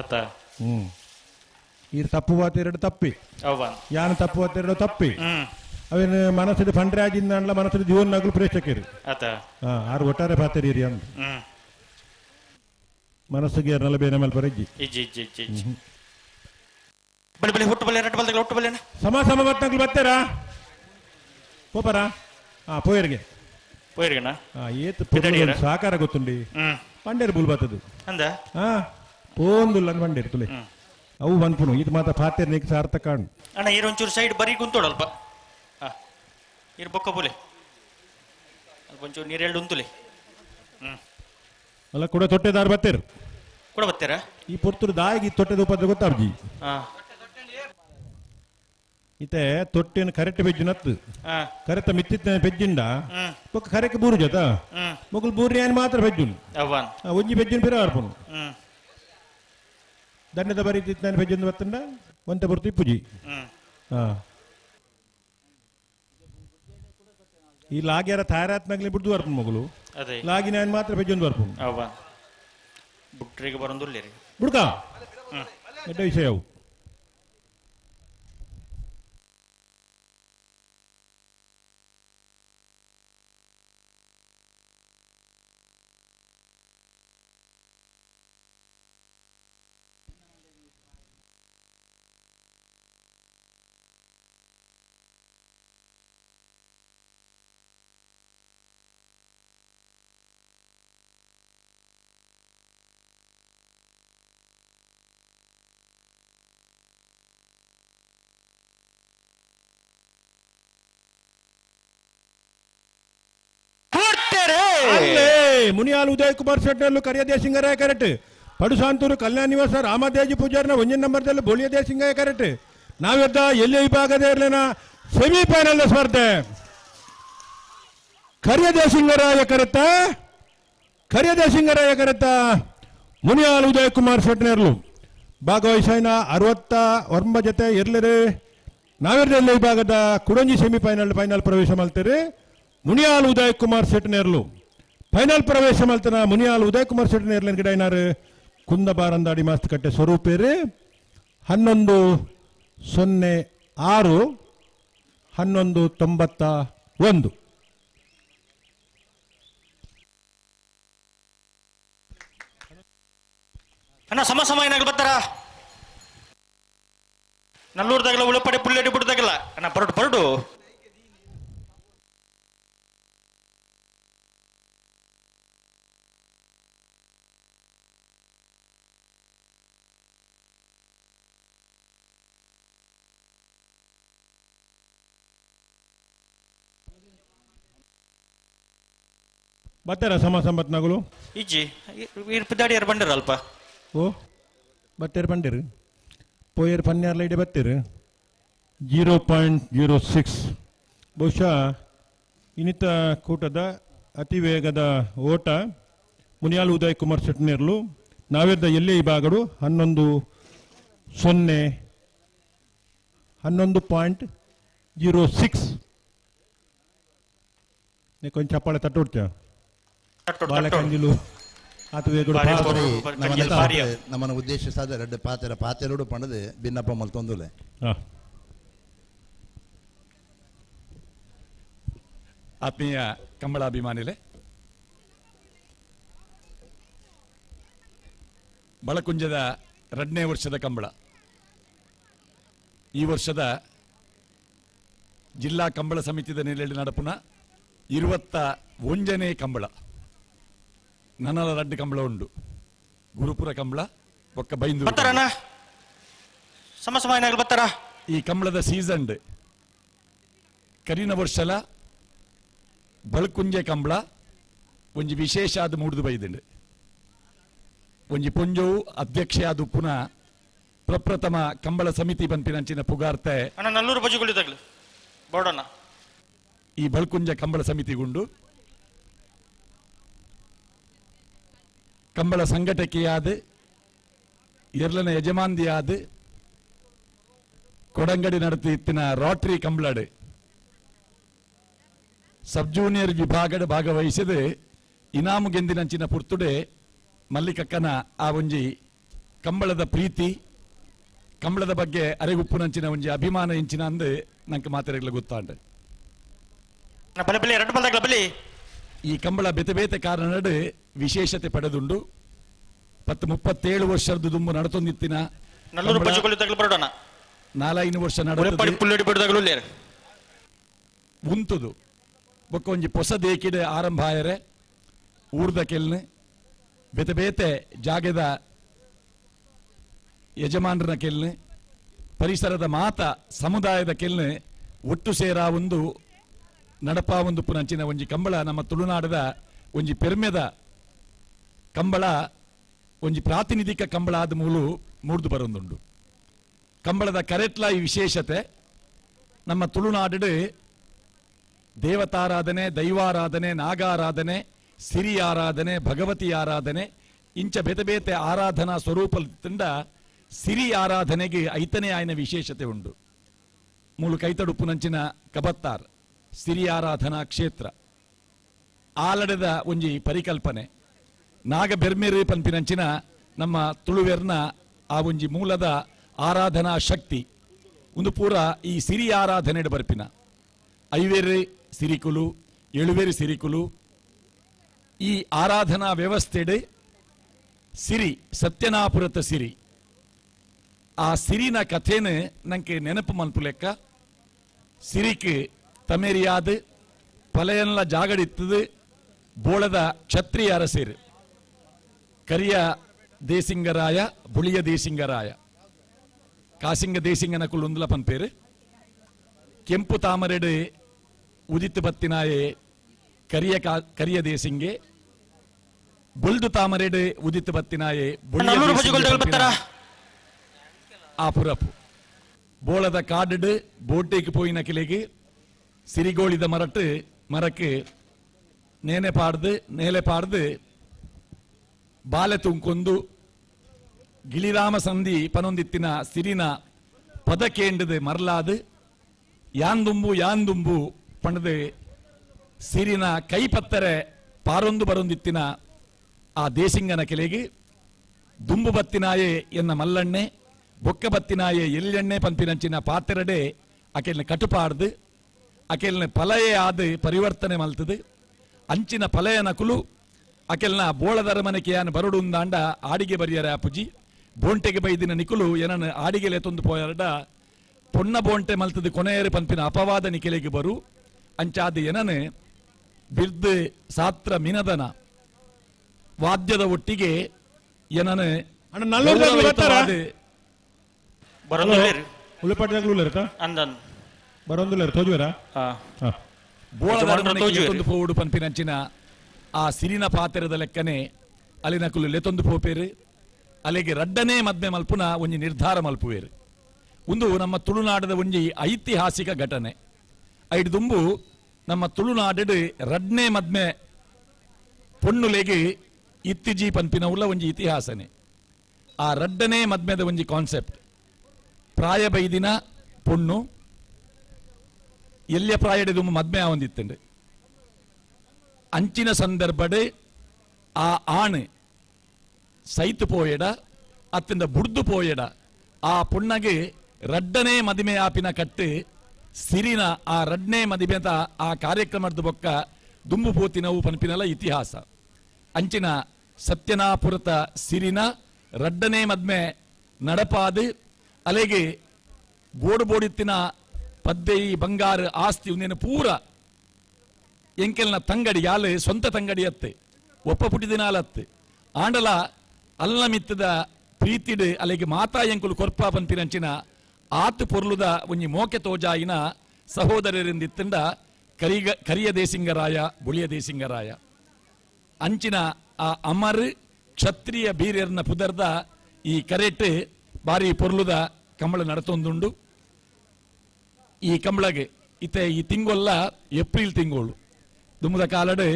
ಅತ್ತ ಈ ತಪ್ಪು ಬಾತ ಎರಡು ತಪ್ಪಿ ಅವನ್ ಯಾನ ತಪ್ಪು ಬಾತ ಎರಡು ತಪ್ಪಿ ಅವೇನು ಮನಸ್ಸಿದ ಫಂಡ್ರೆ ಆಗಿಂದ ಮನಸ್ಸಿದ ಜೀವನಗಳು ಪ್ರೇಕ್ಷಕರು ಅತ್ತ ಆರು ಒಟ್ಟಾರೆ ಪಾತರಿ ಅಂದ ಮನಸ್ಸಿಗೆ ಎರನೆಲ್ಲ ಬೇರೆ ಮೇಲೆ ಬರಜ್ಜಿ ಇಜ್ಜಿ ಇಜ್ಜಿ ಇಜ್ಜಿ ಇಜ್ಜಿ ಬಳಿ ಬಳಿ ಹುಟ್ಟು ಬಳಿ ರಟ್ಟು ಬಲ್ದಾಗ ಹುಟ್ಟು ಬಳಿನ ಸಮ ಬತ್ನಗಳು ಬರ್ತಾರಾ ಹೋಪರ ಪೋಯರ್ಗೆ ಪೋಯರ್ಗೆನ ಏತ್ ಸಾಕಾರ ಗೊತ್ತುಂಡಿ ಪಂಡೇರು ಬುಲ್ ಬತ್ತದು ಅಂದ ಪೋಂದುಲ್ಲ ಪಂಡೇರು ತುಲೆ ಅವು ಬಂದ್ಪುನು ಇದು ಮಾತ ಪಾತೇರ್ ನೀಕ್ ಸಾರ್ಥ ಕಾಣ್ ಅಣ್ಣ ಇರು ಒಂಚೂರು ಸೈಡ್ ಬರೀ ಕುಂತೋಡಲ್ಪ ಇರು ಬೊಕ್ಕ ಪುಲೆ ಒಂಚೂರು ನೀರೆರಡು ಉಂತುಲೆ ಅಲ್ಲ ಕೂಡ ತೊಟ್ಟೆದಾರ ಬತ್ತೇರು ಕೂಡ ಬರ್ತೀರಾ ಈ ಪುರ್ತುರು ದಾಯಿಗೆ ತೊಟ್ಟೆದ ಉಪದ್ರ ಗೊತ್ತಾಬ್ಜಿ ಇತ್ತೆ ತೊಟ್ಟೆನ ಕರೆಕ್ಟ್ ಬೆಜ್ಜಿನತ್ತು ಕರೆಕ್ಟ್ ಮಿತ್ತಿತ್ತ ಬೆಜ್ಜಿಂಡ ಬೊಕ್ಕ ಕರೆಕ್ಟ್ ಬೂರು ಜತ ಮೊಗಲ್ ಬೂರಿ ಏನ್ ಮಾತ್ರ ಬೆಜ್ಜುನು ಅವನ್ ಒಂಜಿ ಬೆಜ್ಜಿನ ಬೇರೆ ಆರ್ಪುನು ದಂಡದ ಬರೀತಿತ್ತ ಬೆಜ್ಜಿಂದ ಬತ್ತಂಡ ಒಂತೆ ಬರ್ತು ಇಪ್ಪುಜಿ ಈ ಲಾಗ್ಯಾರ ತಾರಾತ್ನಾಗ್ಲಿ ಬಿಡ್ದು ಬರ್ಪುನು ಮಗಳು ಅದೇ ಲಾಗಿನ ಏನ್ ಮಾತ್ರ ಬೆಜ್ಜೊಂದು ಬರ್ಪುನು ಅವನ್ ಬುಟ್ರಿಗೆ ಬರಂದುಲ್ಲೆ ರೀ ಬುಡ್ಕ ದೊಡ್ಡ ವಿಷಯ ಅವು ಮುನಿಯಾಲ್ ಉದಯ್ ಕುಮಾರ್ ಶೆಟ್ಟರ್ಲು ಕರಿಯದೇ ಸಿಂಗರಾಯ ಕರೆಕ್ಟ್ ಪಡುಸಾಂತೂರು ಕಲ್ಯಾಣ ನಿವಾಸ ರಾಮದೇಜಿ ಪೂಜಾರಿನ 1 ನಂಬರ್ದಲ್ಲಿ ಬೋಳಿಯದೇ ಸಿಂಗಾಯ ಕರೆಕ್ಟ್ ನಾವಿದ್ದ ಎಲ್ಲಿ ವಿಭಾಗದ ಇರಲಿನ ಸೆಮಿಫೈನಲ್ ಸ್ಪರ್ಧೆ ಕರಿಯದೇ ಸಿಂಗರಾಯ ಕರೆತ ಮುನಿಯಾಲ್ ಉದಯ್ ಕುಮಾರ್ ಶೆಟ್ಟರ್ಲು ಭಾಗವಹಿಸಿನ 69 ಜೊತೆ ಇರ್ಲಿರಿ ನಾವಿರ್ದಲ್ಲಿ ವಿಭಾಗದ ಕುಡಂಜಿ ಫೈನಲ್ ಪ್ರವೇಶ ಮಾಡ್ತೀರಿ ಮುನಿಯಾಲ್ ಉದಯ್ ಕುಮಾರ್ ಶೆಟ್ಟರ್ಲು ಫೈನಲ್ ಪ್ರವೇಶ ಮಾಡ್ತಾನ ಮುನಿಯಾಲ್ ಉದಯ್ ಕುಮಾರ್ ಶೆಟ್ಟರ್ಲ ಗಿಡ ಏನಾರು ಕುಂದಬಾರಂದಾಡಿ ಮಾಸ್ತುಕಟ್ಟೆ ಸ್ವರೂಪೇರಿ 11-06-1191 ಅಣ್ಣ ಸಮ ಏನಾಗಲಿ ಬರ್ತಾರ ನಲ್ಲೂರ್ದಾಗಲ್ಲ ಉಳಪಡೆ ಪುಲ್ಲಡಿ ಬಿಡ್ದಾಗಲ್ಲ ಅಣ್ಣ ಬರಡು ಬರ್ತಾರ ಸಮ ಸಂಬತ್ನಾಗಳು ಇಜ್ಜಿ ಇರ್ಪಿದಾಡಿ ಯಾರು ಬಂದಿರ ಅಲ್ಪ ಓ ಬತ್ತೇರು ಬಂದಿರು ಪೋಯರ್ ಪನ್ಯಾರ್ಲ ಇಡೆ ಬತ್ತೇರು 0.06 ಬಹುಶಃ ಇನ್ನಿತ ಕೂಟದ ಅತಿ ವೇಗದ ಓಟ ಮುನಿಯಾಲ್ ಉದಯ್ ಕುಮಾರ್ ಶೆಟ್ನೇರ್ಲು ನಾವೆದ್ದ ಎಲ್ಲೇ ಈ ಭಾಗಡು 11.06 ಕೊಂಚ ಚಪ್ಪಾಳೆ ತಟ್ಟೋಡ್ತೇವೆ ಬಾಳೆಕಂಜಿಲು ನಮ್ಮನ್ನು ಉದ್ದೇಶಿಸಾದ ಎರಡು ಪಾತೆರಡು ಪಣದು ಭಿನ್ನಪ್ಪ ಮಲ್ತೊಂದುಲೆ ಆತ್ಮೀಯ ಕಂಬಳಾಭಿಮಾನಿಲೆ ಬಳಕುಂಜದ 2ನೇ ವರ್ಷದ ಕಂಬಳ ಈ ವರ್ಷದ ಜಿಲ್ಲಾ ಕಂಬಳ ಸಮಿತಿದ ನೆಲೆಯಲ್ಲಿ ನಡಪುನ 21ನೇ ಕಂಬಳ ನನ್ನಲ 2 ಕಂಬಳ ಉಂಡು ಗುರುಪುರ ಕಂಬಳ ಒಕ್ಕ ಬೈಂದೂರು ಸಮ ಏನಾಗಲಿ ಬರ್ತಾರ ಈ ಕಂಬಳದ ಸೀಸನ್ ಕರಿನ ವರ್ಷಲ ಬಳಕುಂಜೆ ಕಂಬಳ ಒಂಜಿ ವಿಶೇಷ ಆದ ಮೂಡ್ದು ಬೈದಂಡು ಒಂಜಿ ಪೊಂಜವು ಅಧ್ಯಕ್ಷ ಆದ ಉಪ್ಪುನ ಪ್ರಪ್ರಥಮ ಕಂಬಳ ಸಮಿತಿ ಪನ್ಪಿನಂಚಿನ ಪುಗಾರ್ತೆ ಅಣ್ಣ ನಲ್ಲೂರು ಬಜುಗಳಿದಾಗಲಿ ಬೋಡಣ್ಣ ಈ ಬಳಕುಂಜ ಕಂಬಳ ಸಮಿತಿಗುಂಡು ಕಂಬಳ ಸಂಘಟಕಿಯಾದ ಎರ್ಲನ ಯಜಮಾಂದಿಯಾದ ಕೊಡಂಗಡಿ ನಡೆತಿ ಇತ್ತಿನ ರೋಟರಿ ಕಂಬಳಡ್ ಸಬ್ ಜೂನಿಯರ್ ವಿಭಾಗದ ಭಾಗವಹಿಸಿದ ಇನಾಮು ಗೆಂದಿನಂಚಿನ ಪುರ್ತುಡೆ ಮಲ್ಲಿಕಕ್ಕನ ಆ ಒಂಜಿ ಕಂಬಳದ ಪ್ರೀತಿ ಕಂಬಳದ ಬಗ್ಗೆ ಅರೆಗುಪ್ಪುನಂಚಿನ ಒಂಜಿ ಅಭಿಮಾನ ಇಂಚಿನ ಅಂದು ನಂಗೆ ಮಾತಾಡಲು ಗೊತ್ತಾಂಡೆ ಈ ಕಂಬಳ ಬೇತೆ ಬೇತೆ ಕಾರಣಡ್ ವಿಶೇಷತೆ ಪಡೆದುಂಡು 37 ವರ್ಷದ ದುಂಬು ನಡತೊಂದಿತ್ತಿನ 4 ವರ್ಷ ಉಂತುದು ಬೊಕ್ಕ ಒಂಜಿ ಹೊಸ ದೇಕಿಡ ಆರಂಭ ಆಯರೆ ಊರ್ದ ಕೆಲ್ನ ಬೇತೆ ಬೇತೆ ಜಾಗದ ಯಜಮಾನರನ ಕೆಲ್ನ ಪರಿಸರದ ಮಾತ ಸಮುದಾಯದ ಕೆಲ್ನ ಒಟ್ಟು ಸೇರ ಒಂದು ನಡಪ ಒಂದು ಪುನಂಚಿನ ಒಂಜಿ ಕಂಬಳ ನಮ್ಮ ತುಳುನಾಡದ ಒಂಜಿ ಪೆರ್ಮೆದ ಕಂಬಳ ಒಂಜಿ ಪ್ರಾತಿನಿಧಿಕ ಕಂಬಳ ಆದ ಮೂಲು ಮೂಡ್ದು ಬರೊಂದುಂಡು ಕಂಬಳದ ಕರೆಟ್ಲ ಈ ವಿಶೇಷತೆ ನಮ್ಮ ತುಳುನಾಡು ದೇವತಾರಾಧನೆ ದೈವಾರಾಧನೆ ನಾಗಾರಾಧನೆ ಸಿರಿ ಆರಾಧನೆ ಭಗವತಿ ಆರಾಧನೆ ಇಂಚ ಬೇತೆ ಬೇತೆ ಆರಾಧನಾ ಸ್ವರೂಪದಿಂದ ಸಿರಿ ಆರಾಧನೆಗೆ ಐತನೇ ಆಯ್ನ ವಿಶೇಷತೆ ಉಂಡು ಮೂಲು ಕೈತಡುಪ್ಪುನಂಚಿನ ಕಬತ್ತಾರ್ ಸಿರಿ ಆರಾಧನಾ ಕ್ಷೇತ್ರ ಆಲಡದ ಒಂಜಿ ಪರಿಕಲ್ಪನೆ ನಾಗ ಬೆರ್ಮೇರು ಪನ್ಪಿನಂಚಿನ ನಮ್ಮ ತುಳುವೆರ್ನ ಆ ಒಂಜಿ ಮೂಲದ ಆರಾಧನಾ ಶಕ್ತಿ ಒಂದು ಪೂರ ಈ ಸಿರಿ ಆರಾಧನೆ ಬರ್ಪಿನ ಐವೇರು ಸಿರಿಕುಲು ಎಳುವೇರು ಸಿರಿಕುಲು ಈ ಆರಾಧನಾ ವ್ಯವಸ್ಥೆಡೆ ಸಿರಿ ಸತ್ಯನಾಪುರತ ಸಿರಿ ಆ ಸಿರಿನ ಕಥೆನ ನಂಗೆ ನೆನಪು ಮಲ್ಪು ಲೆಕ್ಕ ಸಿರಿಕ್ ತಮೇರಿಯಾದ ಪಲೆಯನ್ಲ ಜಾಗಡಿತ್ತದು ಬೋಳದ ಕ್ಷತ್ರಿಯ ಅರಸೇರು ಕರಿಯ ದೇಸಿಂಗರಾಯ ಬುಳಿಯ ದೇಸಿಂಗರಾಯ ಕಾಸಿಂಗ ದೇಸಿಂಗನ ಕುಲ್ಲುಂದಲ ಪನ್ಪೇರು ಕೆಂಪು ತಾಮರೆಡು ಉದಿತ್ತು ಬತ್ತಿನಾಯೆ ಕರಿಯ ದೇಸಿಂಗೆ ಬುಲ್ದು ತಾಮರೆಡು ಉದಿತ್ತು ಬತ್ತಿನಾಯೆ ಆ ಪುರಪು ಬೋಳದ ಕಾಡು ಬೋಟೆಗೆ ಪೋಯಿನ ಕಿಲೆಗೆ ಸಿರಿಗೋಳಿದ ಮರಕ್ಕೆ ನೇಲೆ ಪಾಡ್ದು ಬಾಲೆ ತುಂಕೊಂದು ಗಿಳಿರಾಮ ಸಂಧಿ ಪನೊಂದಿತ್ತಿನ ಸಿರಿನ ಪದಕೇಂಡದು ಮರಲಾದು ಯಾಂದುಂಬು ಪಣದು ಸಿರಿನ ಕೈಪತ್ತರೆ ಪಾರೊಂದು ಬರೊಂದಿತ್ತಿನ ಆ ದೇಸಿಂಗನ ಕೆಲೆಗೆ ದುಂಬು ಬತ್ತಿನಾಯೆ ಎನ್ನ ಮಲ್ಲಣ್ಣೆ ಬೊಕ್ಕ ಬತ್ತಿನಾಯೆ ಎಲ್ಲೆಣ್ಣೆ ಪಂಪಿನಂಚಿನ ಪಾತೆರಡೆ ಅಕೆಲ್ನ ಕಟುಪಾಡ್ದು ಅಕೆಲ್ನ ಪಲಯೆ ಆದ ಪರಿವರ್ತನೆ ಮಲ್ತದು ಅಂಚಿನ ಪಲಯ ನಕುಲು ಅಕೆಲ್ನ ಬೋಳದರ ಮನೆಗೆ ಯಾನ್ ಬರಡುಂದಾಂಡ ಆಡಿಗೆ ಬರಿಯರ ಅಪ್ಪುಜಿ ಬೋಂಟೆಗೆ ಬೈದಿನ ನಿಕುಲು ಏನನ್ನು ಆಡಿಗೆಲೆ ತೊಂದು ಪೋಯರಡ ಪೊನ್ನ ಬೋಂಟೆ ಮಲ್ತದ ಕೊನೆಯರು ಪಂಪಿನ ಅಪವಾದ ನಿಖಿಲೆಗೆ ಬರು ಅಂಚಾದ ಏನನು ಬಿರ್ದು ಸಾತ್ರ ಮಿನದನ ವಾದ್ಯದ ಒಟ್ಟಿಗೆ ಏನನು ಅಂದನ್ ಬೋಳದ ಪೋಡು ಪಂಪಿನಂಚಿನ ಆ ಸಿರಿನ ಪಾತ್ರದ ಲೆಕ್ಕನೆ ಅಲಿನಕುಲು ಲೆತೊಂದು ಪೋಪೇರು ಅಲ್ಲಿಗೆ ರಡ್ಡನೇ ಮದ್ಮೆ ಮಲ್ಪುನ ಒಂಜಿ ನಿರ್ಧಾರ ಮಲ್ಪುವೇರು ಒಂದು ನಮ್ಮ ತುಳುನಾಡದ ಒಂಜಿ ಐತಿಹಾಸಿಕ ಘಟನೆ ಐದು ದುಂಬು ನಮ್ಮ ತುಳುನಾಡು ರಡ್ನೇ ಮದ್ಮೆ ಪೊಣ್ಣುಲೆಗೆ ಇತ್ತಿಜಿ ಪಂಪಿನ ಉಳ್ಳ ಒಂಜಿ ಇತಿಹಾಸನೆ ಆ ರಡ್ಡನೇ ಮದ್ಮೆದ ಒಂಜಿ ಕಾನ್ಸೆಪ್ಟ್ ಪ್ರಾಯ ಬೈದಿನ ಪೊಣ್ಣು ಎಲ್ಲಿಯ ಪ್ರಾಯಡೆ ದುಂಬು ಮದ್ಮೆ ಆವಂದಿತ್ತಂಡು ಅಂಚಿನ ಸಂದರ್ಭಡ್ ಆ ಆಣ್ ಸೈತು ಪೋಯಡ ಅತ್ತಿಂದ ಬುಡ್ದು ಪೋಯಡ ಆ ಪುಣ್ಣಗೆ ರಡ್ಡನೇ ಮದಿಮೆ ಆಪಿನ ಕಟ್ಟು ಸಿರಿನ ಆ ರಡ್ನೇ ಮದಿಮೆದ ಆ ಕಾರ್ಯಕ್ರಮದ ಬೊಕ್ಕ ದುಂಬು ಪೋತಿನವು ಪನ್ಪಿನಲ ಇತಿಹಾಸ ಅಂಚಿನ ಸತ್ಯನಾಪುರತ ಸಿರಿನ ರಡ್ಡನೇ ಮದ್ಮೆ ನಡಪಾದು ಅಲೆಗೆ ಬೋಡು ಬೋಡಿತ್ತಿನ ಪದ್ದೆಯಿ ಬಂಗಾರ ಆಸ್ತಿ ಒಂದೇನು ಪೂರ ಎಂಕೆಲ್ನ ತಂಗಡಿ ಯಾಲು ಸ್ವಂತ ತಂಗಡಿ ಅತ್ತೆ ಒಪ್ಪ ಪುಟಿದಿನಾಲತ್ತು ಆಂಡಲ ಅಲ್ಲ ಮಿತ್ತದ ಪ್ರೀತಿಡ್ ಅಲ್ಲಿಗೆ ಮಾತಾ ಎಂಕುಲು ಕೊರ್ಪ ಪಂಪಿನಂಚಿನ ಆತು ಪೊರ್ಲುದ ಒಂಜಿ ಮೋಕೆ ತೋಜಾಯಿನ ಸಹೋದರರಿಂದಿತ್ತಂಡ ಕರಿಯ ದೇಸಿಂಗರಾಯ ಬುಳಿಯ ದೇಸಿಂಗರಾಯ ಅಂಚಿನ ಆ ಅಮರ್ ಕ್ಷತ್ರಿಯ ಬೀರ್ಯರ್ನ ಪುದರ್ದ ಈ ಕರೆಟ್ ಬಾರಿ ಪೊರ್ಲುದ ಕಂಬಳ ನಡತೊಂದುಂಡು ಈ ಕಂಬಳಗೆ ಇತ್ತೆ ಈ ತಿಂಗೊಲ್ಲ ಏಪ್ರಿಲ್ ತಿಂಗಳು ದುಮ್ಮದ ಕಾಲಡ್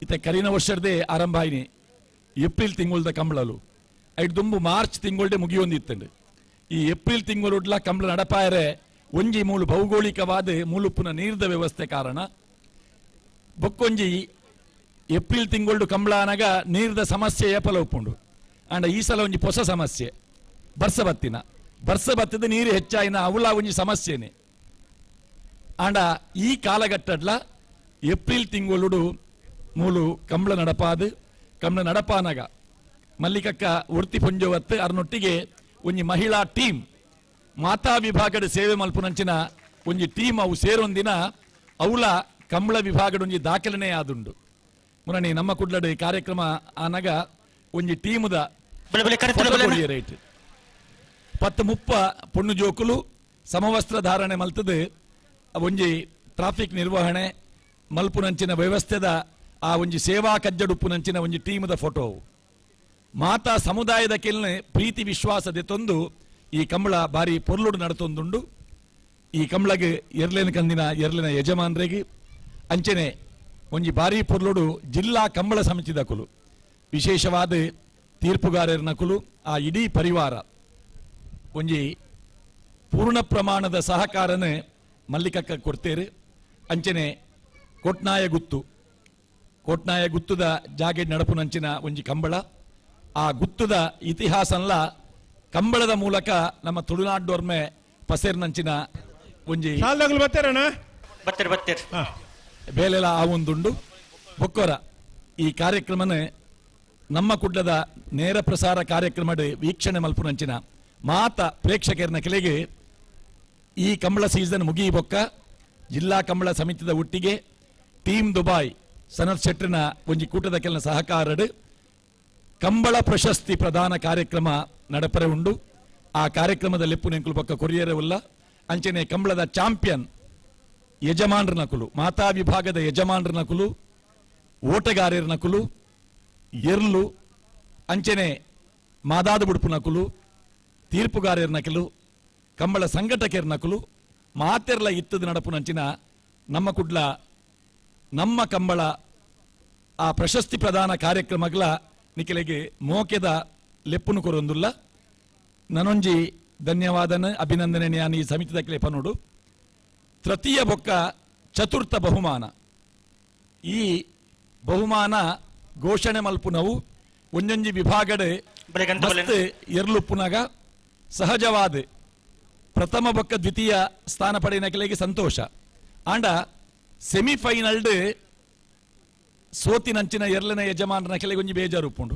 ಇತ್ತೆ ಕರಿನ ವರ್ಷದೇ ಆರಂಭ ಆಯ್ನಿ ಏಪ್ರಿಲ್ ತಿಂಗಳದ ಕಂಬಳಲು ಐದು ದುಂಬು ಮಾರ್ಚ್ ತಿಂಗಳೇ ಮುಗಿಯೊಂದಿತ್ತಂಡು ಈ ಏಪ್ರಿಲ್ ತಿಂಗಳ ಕಂಬಳ ನಡಪಾಯರೆ ಒಂಜಿ ಮೂಲು ಭೌಗೋಳಿಕವಾದ ಮೂಲುಪ್ಪುನ ನೀರ್ದ ವ್ಯವಸ್ಥೆ ಕಾರಣ ಬೊಕ್ಕೊಂಜಿ ಏಪ್ರಿಲ್ ತಿಂಗಳು ಕಂಬಳ ಅನಗ ನೀರ್ದ ಸಮಸ್ಯೆ ಏಪಲ ಉಪ್ಪುಂಡು ಅಂಡ ಈ ಸಲ ಒಂಜಿ ಹೊಸ ಸಮಸ್ಯೆ ಬರ್ಸ ಬತ್ತದ ನೀರು ಹೆಚ್ಚಾಯಿನ ಅವಳ ಒಂಜಿ ಸಮಸ್ಯೆನೆ ಆಂಡ ಈ ಕಾಲಘಟ್ಟಡ್ಲ ಏಪ್ರಿಲ್ ತಿಂಗಳು ಮೂಲು ಕಂಬಳ ನಡಪಾನಗ ಮಲ್ಲಿಕಕ್ಕ ಒರ್ತಿ ಪೊಂಜವತ್ತು ಅರ್ನೊಟ್ಟಿಗೆ ಒಂಜಿ ಮಹಿಳಾ ಟೀಮ್ ಮಾತಾ ವಿಭಾಗದ ಸೇವೆ ಮಲ್ಪುನಂಚಿನ ಒಂಜಿ ಟೀಮ್ ಅವು ಸೇರೊಂದಿನ ಅವಳ ಕಂಬಳ ವಿಭಾಗದ ಒಂಜಿ ದಾಖಲನೆ ಆದುಂಡು ಮುರಣಿ ನಮ್ಮ ಕುಡ್ಲಡ್ ಕಾರ್ಯಕ್ರಮ ಆನಗ ಒಂಜಿ ಟೀಮುದ ರೈಟ್ 10-30 ಪೊಣ್ಣು ಜೋಕುಲು ಸಮವಸ್ತ್ರ ಧಾರಣೆ ಮಲ್ತದು ಒಂಜಿ ಟ್ರಾಫಿಕ್ ನಿರ್ವಹಣೆ ಮಲ್ಪುನಂಚಿನ ವ್ಯವಸ್ಥೆದ ಆ ಒಂಜಿ ಸೇವಾ ಕಜ್ಜಡುಪ್ಪುನಂಚಿನ ಒಂಜಿ ಟೀಮದ ಫೋಟೋ ಮಾತಾ ಸಮುದಾಯದ ಕೆಲ್ನೆ ಪ್ರೀತಿ ವಿಶ್ವಾಸದೆತ್ತೊಂದು ಈ ಕಂಬಳ ಬಾರಿ ಪೊರ್ಲುಡು ನಡತೊಂದುಂಡು ಈ ಕಂಬಳಗೆ ಎರ್ಲೆನ ಕಂದಿನ ಎರ್ಲಿನ ಯಜಮಾನ್ರೆಗೆ ಅಂಚನೆ ಒಂಜಿ ಬಾರಿ ಪೊರ್ಲುಡು ಜಿಲ್ಲಾ ಕಂಬಳ ಸಮಿತಿದ ಕುಲು ವಿಶೇಷವಾದ ತೀರ್ಪುಗಾರನ ಕುಲು ಆ ಇಡೀ ಪರಿವಾರ ಒಂಜಿ ಪೂರ್ಣ ಪ್ರಮಾಣದ ಸಹಕಾರನ ಮಲ್ಲಿಕಕ್ಕ ಕೊಡ್ತೇರು ಅಂಚನೆ ಕೋಟ್ನಾಯ ಗುತ್ತುದ ಜಾಗೆ ನಡಪುನಂಚಿನ ಒಂಜಿ ಕಂಬಳ ಆ ಗುತ್ತುದ ಇತಿಹಾಸನ್ಲ ಕಂಬಳದ ಮೂಲಕ ನಮ್ಮ ತುಳುನಾಡೋರ್ಮೆ ಪಸೇರ್ನಂಚಿನ ಒಂಜಿ ಬೇಲೆಲ ಆವೊಂದುಂಡು ಬೊಕ್ಕೊರ ಈ ಕಾರ್ಯಕ್ರಮನ ನಮ್ಮ ಕುಡ್ಲದ ನೇರ ಪ್ರಸಾರ ಕಾರ್ಯಕ್ರಮದ ವೀಕ್ಷಣೆ ಮಲ್ಪುನಂಚಿನ ಮಾತ ಪ್ರೇಕ್ಷಕರನ ಕೆಲೆಗೆ ಈ ಕಂಬಳ ಸೀಸನ್ ಮುಗಿ ಬೊಕ್ಕ ಜಿಲ್ಲಾ ಕಂಬಳ ಸಮಿತಿದ ಒಟ್ಟಿಗೆ ಟೀಮ್ ದುಬಾಯ್ ಸನತ್ ಶೆಟ್ರಿನ ಒಂಜಿ ಕೂಟದ ಕೆಲ ಸಹಕಾರಡು ಕಂಬಳ ಪ್ರಶಸ್ತಿ ಪ್ರದಾನ ಕಾರ್ಯಕ್ರಮ ನಡಪರೆ ಉಂಡು ಆ ಕಾರ್ಯಕ್ರಮದ ಲೆಪ್ಪುನೆಂಕುಲು ಪಕ್ಕ ಕೊರಿಯರವುಲ್ಲ ಅಂಚನೆ ಕಂಬಳದ ಚಾಂಪಿಯನ್ ಯಜಮಾನ್ರನಕುಲು ಮಾತಾ ವಿಭಾಗದ ಯಜಮಾನ್ರನಕುಲು ಓಟಗಾರರನಕುಲು ಎರ್ಲು ಅಂಚನೆ ಮಾದಾದ ಬುಡುಪುನಕುಲು ತೀರ್ಪುಗಾರರನಕಲು ಕಂಬಳ ಸಂಘಟಕರನಕುಲು ಮಾತೆರ್ಲ ಇತ್ತದ ನಡಪುನಂಚಿನ ನಮ್ಮ ಕುಡ್ಲ ನಮ್ಮ ಕಂಬಳ ಆ ಪ್ರಶಸ್ತಿ ಪ್ರದಾನ ಕಾರ್ಯಕ್ರಮಗಳ ನಿಖಿಲೆಗೆ ಮೋಕೆದ ಲೆಪ್ಪುನು ಕೊರೊಂದುಲ್ಲ ನನೊಂಜಿ ಧನ್ಯವಾದನ ಅಭಿನಂದನೆ ನಾನು ಈ ಸಮಿತಿದ ಕ್ಲೇಪನೋಡು ತೃತೀಯ ಬೊಕ್ಕ ಚತುರ್ಥ ಬಹುಮಾನ ಈ ಬಹುಮಾನ ಘೋಷಣೆ ಮಲ್ಪುನವು ಒಂಜೊಂಜಿ ವಿಭಾಗಡೆ ಎರ್ಲುಪ್ಪುನಗ ಸಹಜವಾದ ಪ್ರಥಮ ಬೊಕ್ಕ ದ್ವಿತೀಯ ಸ್ಥಾನ ಪಡೆಯನಕಲೆಗೆ ಸಂತೋಷ ಆಂಡ ಸೆಮಿಫೈನಲ್ಡ್ ಸೋತಿನಂಚಿನ ಎರಲನ ಯಜಮಾನನ ಕೆಲಗೊಂಜಿ ಬೇಜಾರು ಉಪ್ಪುಂಡು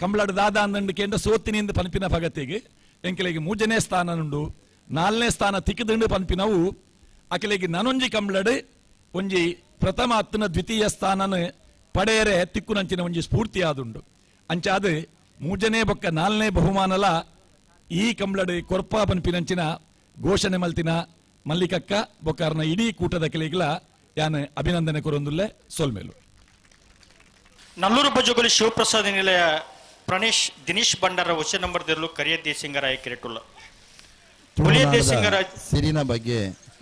ಕಂಬಳಾಡು ದಾದ ಅಂದಂಡು ಕೇಂದ್ರ ಸೋತಿನಿಂದ ಪನ್ಪಿನ ಭಗತಿಗೆ ಎಂಕೆಲೆಗೆ 3ನೇ ಸ್ಥಾನ ಉಂಡು 4ನೇ ಸ್ಥಾನ ತಿಕ್ಕದಂಡು ಪನ್ಪಿನವು ಅಕೆಲೆಗೆ ನನೊಂಜಿ ಕಂಬಳಡು ಒಂಜಿ ಪ್ರಥಮ ಹತ್ತನ ದ್ವಿತೀಯ ಸ್ಥಾನನ ಪಡೆಯರೆ ತಿಕ್ಕುನಂಚಿನ ಒಂಜಿ ಸ್ಫೂರ್ತಿ ಆದುಂಡು ಅಂಚಾದ 3ನೇ ಬೊಕ್ಕ 4ನೇ ಬಹುಮಾನಲ ಈ ಕಂಬಳಡು ಕೊರ್ಪ ಪನ್ಪಿನಂಚಿನ ಘೋಷಣೆ ಮಲ್ತಿನ ಮಲ್ಲಿಕಕ್ಕ ಬೊಕ್ಕಾರ್ನ ಇಡೀ ಕೂಟದ ಕೆಲೆಗಳ ಯಾನ ಅಭಿನಂದನೆ ಕೊರೊಂದುಲ್ಲೆ ಸೋಲ್ಮೇಲು ನಲ್ಲೂರು ಬಜುಗಲಿ ಶಿವಪ್ರಸಾದ್ ನಿಲಯ ಪ್ರಣೇಶ್ ದಿನೇಶ್ ಭಂಡಾರ ಹೊಸ ನಂಬರ್ ದಿರಲು ಕರಿಯ ದೇಸಿಂಗರಾಯ ಕೆರೆಟುಲ್ಲ ಬುಳಿಯ ದೇಸಿಂಗರಾಯ ಸಿರಿನ ಬಗ್ಗೆ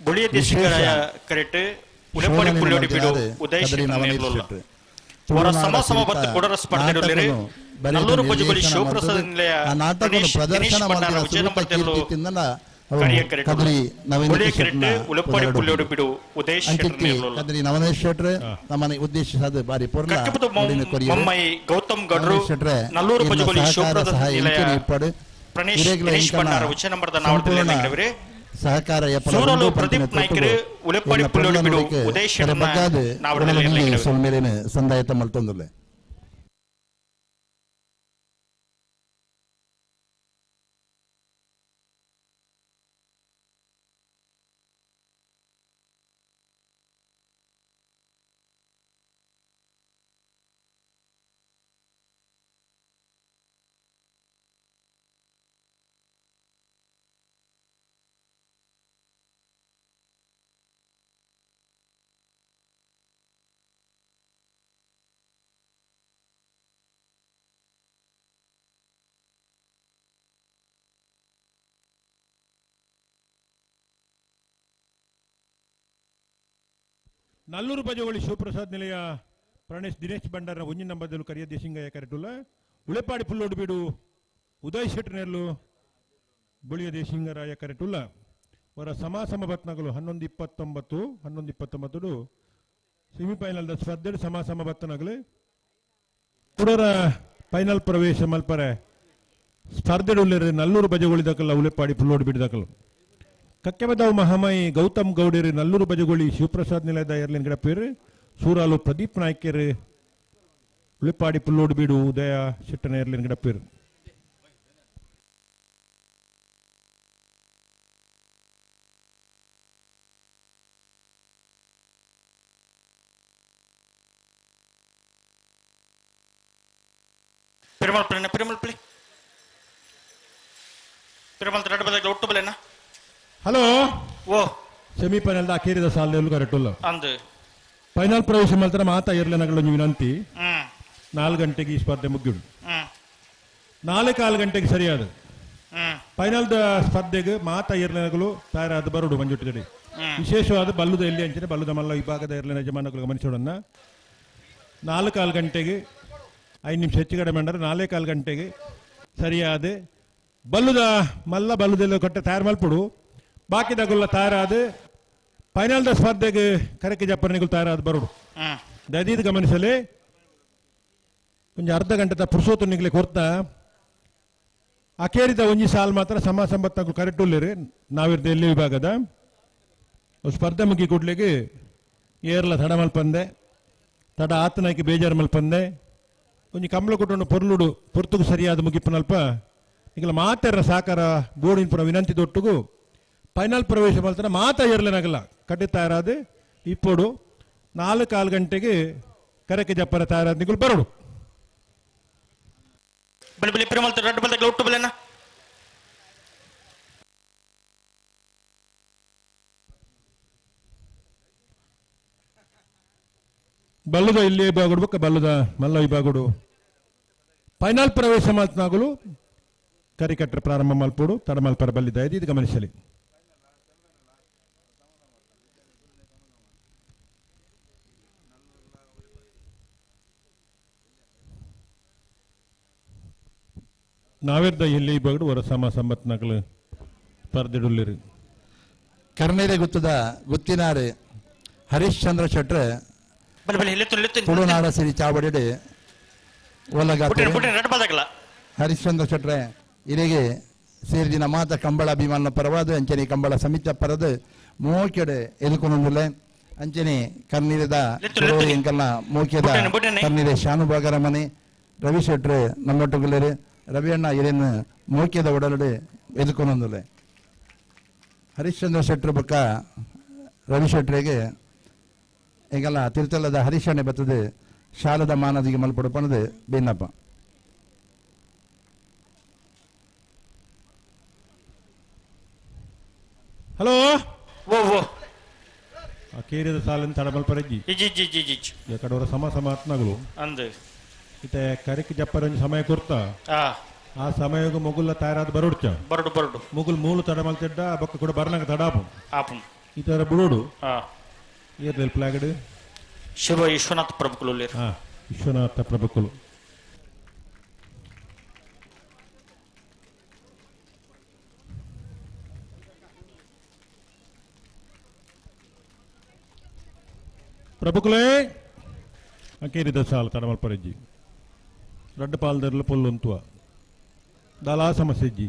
ಬುಳಿಯ ದೇಸಿಂಗರಾಯ ಕೆರೆಟ್ ಉಲೆಪಡಿ ಪುಳ್ಯೋಡಿ ಬಿಡು ಉದಯ ಅವರ ಸಮಬದ್ಧ ಕೊಡರ ಸ್ಪರ್ಧೆಯಲ್ಲಿ ನಲ್ಲೂರು ಬಜುಗಲಿ ಶಿವಪ್ರಸಾದ್ ನಿಲಯ ಪ್ರಣೇಶ್ ದಿನೇಶ್ ಭಂಡಾರ ಹೊಸ ನಂಬರ್ ದಿರಲು ಕರಿಯ ಕೆರೆಟ್ ಬುಳಿಯ ಕೆರೆಟ್ ಉಲೆಪಡಿ ಪುಳ್ಯೋಡಿ ಬಿಡು ಉದಯ ಕದ್ರಿ ನವನೇಶ್ ಶೆಟ್ರೆ ನಮ್ಮನೆ ಉದ್ದೇಶಿಸಿದ ಬಾರಿ ಪೂರ್ಣ ಮಮ್ಮೈ ಗೌತಮ್ ಗಡ್ರು ನಲ್ಲೂರು ಬಜುಗಲಿ ಶಿವಪ್ರಸಾದ್ ನಿಲಯ ಪ್ರಣೇಶ್ ದಿನೇಶ್ ಭಂಡಾರ ಹೊಸ ನಂಬರ್ ನಾವಡದಲ್ಲಿ ಸಹಕಾರ ಸೂರಲು ಪ್ರದೀಪ್ ನಾಯ್ಕರು ಉಲೆಪಡಿ ಪುಳ್ಯೋಡಿ ಬಿಡು ಉದಯ ನಾವಡದಲ್ಲಿ ಸೊಲ್ಮೇಲಿನ ಸಂದಾಯತ ಮಲ್ತೊಂದುಲ್ಲೆ ನಲ್ಲೂರು ಬಜಗೋಳಿ ಶಿವಪ್ರಸಾದ್ ನಿಲಯ ಪ್ರಣೇಶ್ ದಿನೇಶ್ ಭಂಡಾರ ಒಂಜಿ ನಂಬರ್ದಲ್ಲೂ ಕರಿಯ ದೇಶಿಂಗಯ್ಯ ಕರೆಟುಲ್ಲ ಉಳೆಪಾಡಿ ಪುಲ್ಲೋಡು ಬಿಡು ಉದಯ್ ಶೆಟ್ಟರ್ನೆರ್ಲು ಬುಳಿಯ ದೇಶಿಂಗರಾಯ ಕರೆಟುಲ್ಲ ಅವರ ಸಮಬತ್ನಗಳು 11-29 11-29 ಸೆಮಿಫೈನಲ್ ಸ್ಪರ್ಧೆ ಸಮಬತ್ನಗಳು ಕುಡರ ಫೈನಲ್ ಪ್ರವೇಶ ಮಲ್ಪರೆ ಸ್ಪರ್ಧೆಡುಲ್ಲೇರಿ ನಲ್ಲೂರು ಬಜಗೋಳಿದಕ್ಕಲ್ಲ ಉಳೆಪಾಡಿ ಪುಲ್ಲೋಡು ಬಿಡಿದಕ್ಕಲು ಕಕ್ಕೆಬದಾವ್ ಮಹಾಮಯಿ ಗೌತಮ್ ಗೌಡೇರಿ ನಲ್ಲೂರು ಬಜಗೋಳಿ ಶಿವಪ್ರಸಾದ್ ನಿಲಯದ ಏರ್ಲಿನ ಗಿಡಪೇರು ಸೂರಾಲು ಪ್ರದೀಪ್ ನಾಯ್ಕೇರು ಉಳಿಪಾಡಿ ಪುಲ್ಲೋಡು ಬೀಡು ಉದಯ ಶೆಟ್ಟನ ಏರ್ಲಿನ ಗಿಡಪೇರು ಹಲೋ ಓ ಸೆಮಿಫೈನಲ್ ಅಖೇರಿದ ಸಾಲದಲ್ಲಿ ಕರೆಕ್ಟಲ್ಲ ಅಂದು ಫೈನಲ್ ಪ್ರವೇಶ ಮಾತ್ರ ಮಾತಾ ಇರ್ಲಿನಗಳ ವಿನಂತಿ 4 ಗಂಟೆಗೆ ಈ ಸ್ಪರ್ಧೆ ಮುಗಿಡು 4:15 ಗಂಟೆಗೆ ಸರಿಯಾದ ಫೈನಲ್ ಸ್ಪರ್ಧೆಗೆ ಮಾತಾ ಇರ್ಲಿನಗಳು ತಯಾರಾದ ಬರುಡು ಮಂಜುಟ್ಟಿಗಡಿ ವಿಶೇಷವಾದ ಬಲ್ಲುದ ಎಲ್ಲಿ ಅಂಚನೆ ಬಲ್ಲುದ ಮಲ್ಲ ವಿಭಾಗದ ಇರ್ಲಿನ ಯಜಮಾನಗಳು ಗಮನಿಸೋಡನ್ನ 4:15 ಗಂಟೆಗೆ 5 ನಿಮಿಷ ಹೆಚ್ಚು ಕಡಿಮೆ ಮಾಡರೆ 4:15 ಗಂಟೆಗೆ ಸರಿಯಾದ ಬಲ್ಲುದ ಮಲ್ಲ ಬಲ್ಲುದೆಲ್ಲ ಕೊಟ್ಟೆ ತಯಾರು ಮಲ್ಪಡು ಬಾಕಿದಾಗುಲ್ಲ ತಯಾರಾದ ಫೈನಲ್ ಸ್ಪರ್ಧೆಗೆ ಕರೆಕೆ ಜಪ್ಪರ್ನಿಗಳು ತಯಾರಾದ ಬರೋಡು ದಯದೀದು ಗಮನಿಸಲಿ ಒಂದು ಅರ್ಧ ಗಂಟೆ ಪುರುಷೋತ್ತು ನಿಗ್ಲಿ ಕೊರ್ತಾ ಅಕೇರಿದ ಒಂಜಿ ಸಾಲ್ ಮಾತ್ರ ಸಂಬತ್ನಾಗಳು ಕರೆಕ್ಟ್ ಉಳ್ಳಿರಿ ನಾವಿರ್ದ ಎಲ್ಲಿ ವಿಭಾಗದ ಸ್ಪರ್ಧೆ ಮುಗಿ ಕೊಡ್ಲಿಕ್ಕೆ ಏರ್ಲ ತಡ ಮಲ್ಪಂದೆ ತಡ ಆತನಾಕಿ ಬೇಜಾರು ಮಲ್ಪಂದೆ ಒಂಜಿ ಕಂಬಳ ಕೊಟ್ಟು ಪೊರ್ಲುಡು ಪೊರ್ತುಗು ಸರಿಯಾದ ಮುಗಿಪ್ಪನಲ್ಪ ಈಗಲ ಮಾತಾರ ಸಾಕಾರ ಬೋರ್ಡಿನ ಪುರ ವಿನಂತಿ ದೊಟ್ಟುಗು ಫೈನಲ್ ಪ್ರವೇಶ ಮಾಡ್ತಾನೆ ಮಾತಾ ಇರಲೇನಾಗಲ್ಲ ಕಡ್ಡಿ ತಯಾರಾದ ಇಪ್ಪಡು 4:15 ಗಂಟೆಗೆ ಕರೆಕೆ ಜಪ್ಪರ ತಯಾರಾದ ನಿಗಳು ಬರೋಡು ಬಲ್ಲುದ ಇಲ್ಲಿ ವಿಭಾಗಡು ಬೊಕ್ಕ ಬಲ್ಲುದ ಮಲ್ಲ ವಿಭಾಗಡು ಫೈನಲ್ ಪ್ರವೇಶ ಮಾತನಾಗಲು ಕರಿಕಟ್ಟರೆ ಪ್ರಾರಂಭ ಮಲ್ಪೋಡು ತಡ ಮಲ್ಪರ ಬಲ್ಲಿದ್ದ ಇದು ಗಮನಿಸಲಿ ನಾವಿರ್ದ ಇಲ್ಲಿ ವಿಭಾಗಡು ಹೊರ ಸಂಬತ್ನಾಗಲು ಸ್ಪರ್ಧೆಡುಲ್ಲಿರಿ ಕರ್ನೇರೆ ಗುತ್ತದ ಗುತ್ತಿನಾರು ಹರೀಶ್ ಚಂದ್ರ ಶೆಟ್ರೆ ತುಳುನಾಡ ಸಿರಿ ಚಾವಡಿ ಹರಿಶ್ಚಂದ್ರ ಶೆಟ್ರೆ ಇಲ್ಲಿಗೆ ಸೇರಿದಿನ ಮಾತ ಕಂಬಳ ಅಭಿಮಾನ ಪರವಾದ ಅಂಚನೆ ಕಂಬಳ ಸಮಿತಿ ಪರದ ಮೋಕೆಡೆ ಎದುಕೊಂಡುಲೆ ಅಂಚನೆ ಕರ್ನೀರದ ಲೆತ್ತನೆ, ಲೆತ್ತನೆ. ಎಂಕಲ್ನ ಮುಖ್ಯದ ಬುಟ್ಟನೆ, ಬುಟ್ಟನೆ. ಕರ್ನೀರೆ ಶಾನುಭಾಗರ ಮನೆ ರವಿ ಶೆಟ್ರು ನಮ್ಮೊಟ್ಟುಗುಳ್ಳರು ರವಿ ಅಣ್ಣ ಇರೇನು ಮುಖ್ಯದ ಒಡಲಡೆ ಎದುಕೊಂಡೊಂದುಲೆ ಹರಿಶ್ಚಂದ್ರ ಶೆಟ್ರು ಬೊಕ್ಕ ರವಿ ಶೆಟ್ರಿಗೆ ಎಂಕಲ್ಲ ತಿರುತಲ್ಲದ ಹರಿಶಾಣೆ ಬರ್ತದೆ ಶಾಲದ ಮಾನದಿಗೆ ಮಲ್ಪಡಪಣದು ಬೇನಪ್ಪ ಹಲೋ ಓ ಓ ಆ ಕೇರಿದ ಸಾಲಿನ ತಡಮಲ್ಪರಜ್ಜಿ ಇಜಿ ಜಿ ಜಿ ಜಿ ಜಿ ಯಾಕಡವರ ಸಮ ಆತ್ಮಗಳು ಅಂದು ಇತ್ತೆ ಕರಿಕ್ ಜಪ್ಪರಂಜಿ ಸಮಯ ಕೊರ್ತ ಆ ಆ ಸಮಯಗ ಮುಗುಲ್ಲ ತಯಾರಾದ ಬರೋಡ್ಚ ಬರಡು ಬರಡು ಮುಗುಲ್ ಮೂಲು ತಡಮಲ್ತಿಡ್ಡ ಬೊಕ್ಕ ಕೂಡ ಬರ್ನಾಗ ತಡಾಪು ಆಪಂ ಈ ತರ ಬಿಡೋಡು ಆ ಏರ್ಲೆಲ್ ಪ್ಲಾಗಡ್ ಶಿವ ವಿಶ್ವನಾಥ್ ಪ್ರಭುಗಳು ಹಾ ವಿಶ್ವನಾಥ ಪ್ರಭುಕುಲು ಪ್ರಭುಕುಲೇ ಅಕೇರಿದ ಸಾಲ ತಡಮಲ್ಪರಜ್ಜಿ ರಡ್ಡ ಪಾಲ್ದರ್ಲ ಪೊಲ್ಲೊಂತುವ ದಾಲಾ ಸಮಸ್ಯೆಜ್ಜಿ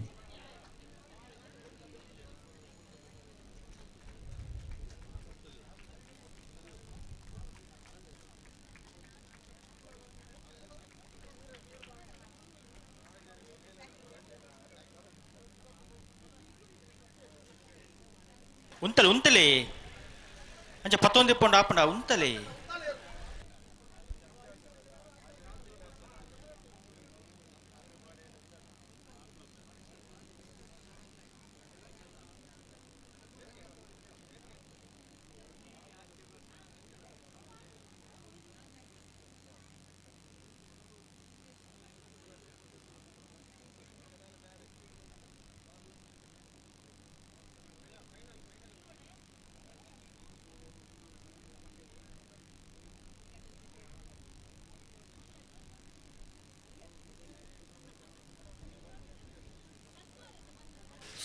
ಉಂತಲೆ ಉಂತಲೆ ಅಂಚ ಪತ್ತೊಂದು ಇಪ್ಪೊಂಡು ಆಪಂಡ ಉಂತಲೆ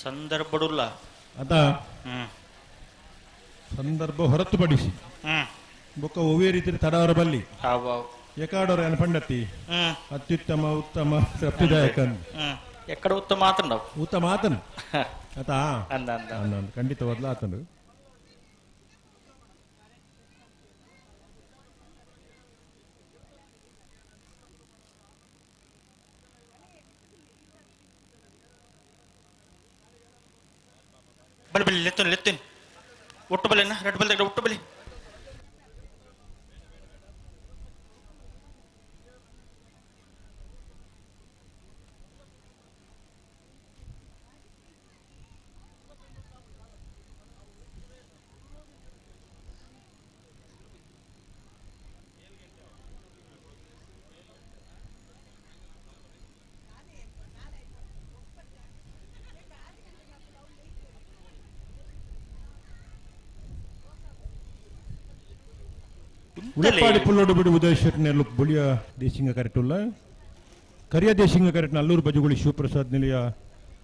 ಸಂದರ್ಭಡುಲ್ಲ ಅದ ಹ್ಮ್ ಸಂದರ್ಭ ಹೊರತುಪಡಿಸಿ ಹ್ಮ್ ಬೊಕ್ಕ ಒವ್ವೇ ರೀತಿ ತಡವರ ಬಲ್ಲಿ ಅವ ಎಕಾಡೋರ ಅನ್ಪಂಡತಿ ಹ್ಮ್ ಅತ್ಯುತ್ತಮ ಉತ್ತಮ ತೃಪ್ತಿದಾಯಕ ಹ್ಮ್ ಎಕ್ಕಡ ಉತ್ತಮ ಮಾತಂಡವು ಉತ್ತಮ ಆತನು ಆತ ಅಂದ ಅಂದ ಅಂದ ಖಂಡಿತವಾದ್ಲ ಆತನು ಬಲಿ ಬಲಿ ಲೆತ್ತನ್ ಲೆತ್ತನ್ ಒಟ್ಟು ಬಲೆನ ರೆಡ್ ಬಲ್ ಒಟ್ಟು ಬಲಿ ಉಳಪಾಡಿ ಪುಲ್ಲೋಡು ಬಿಡು ಉದಯೇಶ್ವರ ನೆರಳು ಬುಳಿಯ ದೇಶಿಂಗ ಕರೆಕ್ಟುಲ್ಲ ಕರಿಯ ದೇಶಿಂಗ ಕರೆಕ್ಟ್ ನಲ್ಲೂರು ಬಜುಗುಳಿ ಶಿವಪ್ರಸಾದ್ ನಿಲಯ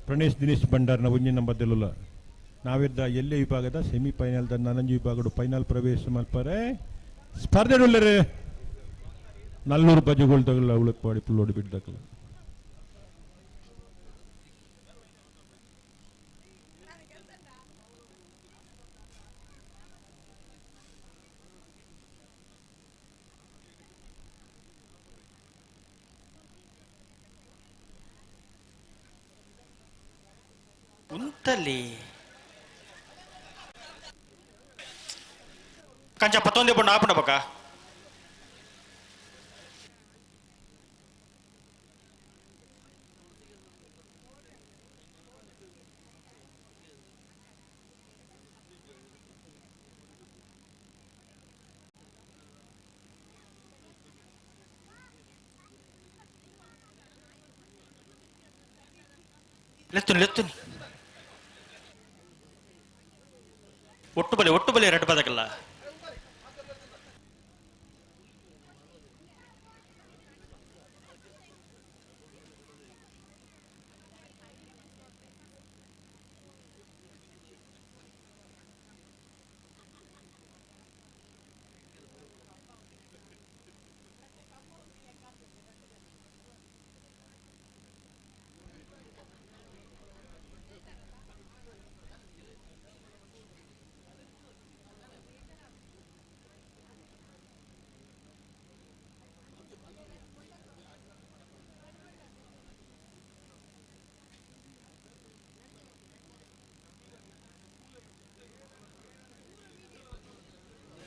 ಪ್ರಣೇಶ್ ದಿನೇಶ್ ಭಂಡಾರ್ನ ಒಂಜಿನ ನಂಬದಲ್ಲ ನಾವಿದ್ದ ಎಲ್ಲೆ ವಿಭಾಗದ ಸೆಮಿಫೈನಲ್ದ ನನಂಜು ವಿಭಾಗಡು ಫೈನಲ್ ಪ್ರವೇಶ ಮಲ್ಪರೆ ಸ್ಪರ್ಧೆಡುಲ್ಲರೆ ನಲ್ಲೂರು ಬಜುಗಳು ತಗಲ್ಲ ಉಳಪಾಡಿ ಪುಲ್ಲೋಡು ಬಿಡ್ದಕ್ಕಲ್ಲ ಉಂತಲ್ಲಿ ಕಂಚ ಪತ್ತೊಂದು ಪಂಡು ಆಪಂಡ ಬಕ್ಕ ಲೆತ್ತುನಿ ಲೆತ್ತುನಿ ಒಟ್ಟು ಬಲೆ ರೆಡ್ ಬದಕಲ್ಲ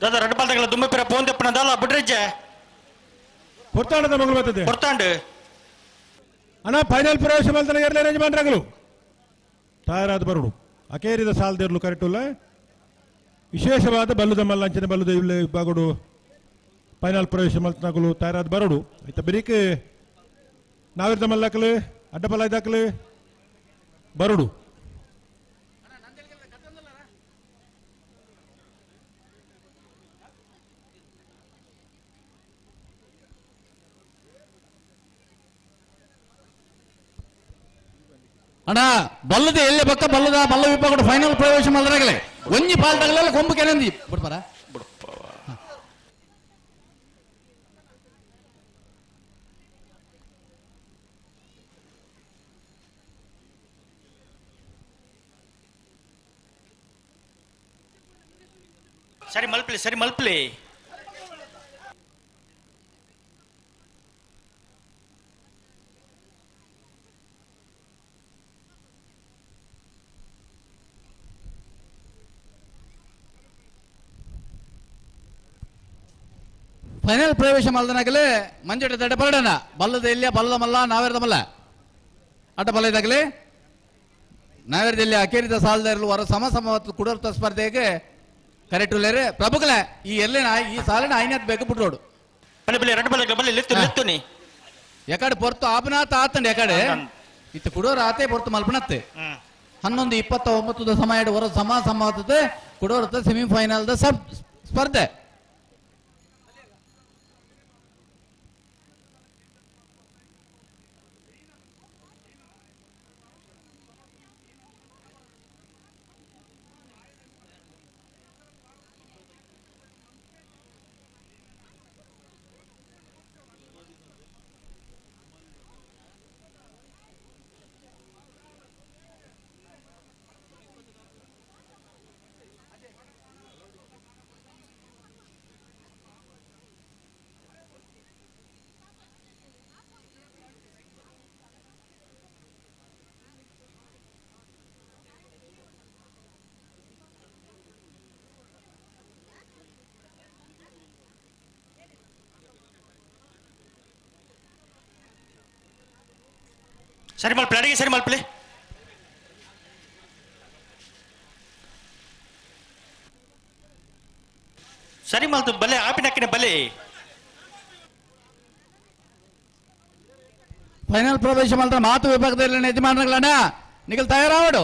ದಾದ ರೆಡ್ ಬಾಲ್ದಾಗಲ ದುಮ್ಮೆ ಪೇರ ಫೋನ್ ತೆಪ್ಪನದಲ್ಲ ಬಿಡ್ರಿಜ್ಜೆ ಹೊರ್ತಾಂಡದ ಮಗಳು ಬರ್ತದೆ ಹೊರ್ತಾಂಡು ಅಣ್ಣ ಫೈನಲ್ ಪ್ರವೇಶ ಮಲ್ತನ ಎರಡನೇ ಯಜಮಾನರಾಗಲು ತಯಾರಾದ ಬರುಡು ಅಕೇರಿದ ಸಾಲದಿರಲು ಕರೆಕ್ಟುಲ್ಲ ವಿಶೇಷವಾದ ಬಲ್ಲುದ ಮಲ್ಲಂಚಿನ ಬಲ್ಲುದ ಇಲ್ಲಿ ಬಾಗುಡು ಫೈನಲ್ ಪ್ರವೇಶ ಮಲ್ತನಾಗಲು ತಯಾರಾದ ಬರುಡು ಆಯ್ತಾ ಬರೀಕೆ ನಾವಿರ್ದ ಮಲ್ಲಕಲು ಅಡ್ಡಬಲ ಇದಾಕಲು ಬರುಡು ಅಣ್ಣ ಬಲ್ಲದ ಎಲ್ಲೇ ಬಕ್ಕ ಬಲ್ಲದ ಬಲ್ಲ ವಿಭಾಗ ಫೈನಲ್ ಪ್ರವೇಶ ಮಾಡಿದ್ರಾಗಲೇ ಒಂಜಿ ಪಾಲ್ದಾಗಲೆಲ್ಲ ಕೊಂಬು ಕೆನಂದಿ ಬಿಡ್ಪಾರ ಸರಿ ಮಲ್ಪಲಿ ಸರಿ ಮಲ್ಪಲಿ ಫೈನಲ್ ಪ್ರವೇಶ ಮಲ್ದನಾಗಲೇ ಮಂಜುಟ ದಡ್ಡ ಬರಡನ ಬಲ್ಲದ ಎಲ್ಲಿಯ ಬಲ್ಲದ ಮಲ್ಲ ನಾವೇರದ ಮಲ್ಲ ಅಡ್ಡ ಬಲ್ಲ ಇದಾಗಲೇ ನಾವೇರದಲ್ಲಿ ಅಕೇರಿದ ಸಾಲದಾರರು ವರ ಸಮಸಮವತ್ತು ಕುಡರ್ತ ಸ್ಪರ್ಧೆಗೆ ಕರೆಕ್ಟ್ ಉಳ್ಳೇರೆ ಪ್ರಭುಗಳ ಈ ಎಲ್ಲೇನ ಈ ಸಾಲಿನ ಐನತ್ ಬೇಕು ಬಿಟ್ರೋಡು ಬಲೆ ಬಲೆ ರೆಡ್ ಬಾಲ್ದಾಗಲ ಬಲೆ ಲೆತ್ತು ಲೆತ್ತು ನೀ ಎಕಡೆ ಪೊರ್ತು ಆಪನಾಥ ಆತಂಡಿ ಎಕಡೆ ಇತ್ತು ಕುಡೋರು ಆತೆ ಪೊರ್ತು ಮಲ್ಪನತ್ತೆ 11:29 ಸಮಯ ವರ ಸಮಸಮವತ್ತು ಕುಡೋರ್ತ ಸೆಮಿಫೈನಲ್ ದ ಸಬ್ ಸ್ಪರ್ಧೆ ಸರಿ ಮಲ್ಪಲೆ ಅಡಿಗೆ ಸರಿ ಮಲ್ಪಲೆ ಸರಿ ಮಲ್ತು ಬಲೆ ಆಪಿನಕ್ಕಿನ ಬಲೆ ಫೈನಲ್ ಪ್ರವೇಶ ಮಾಡಿದ್ರೆ ಮಾತು ವಿಭಾಗದಲ್ಲಿ ಯಜಮಾನಗಳನ್ನ ನಿಖಿಲ್ ತಯಾರಾವಡು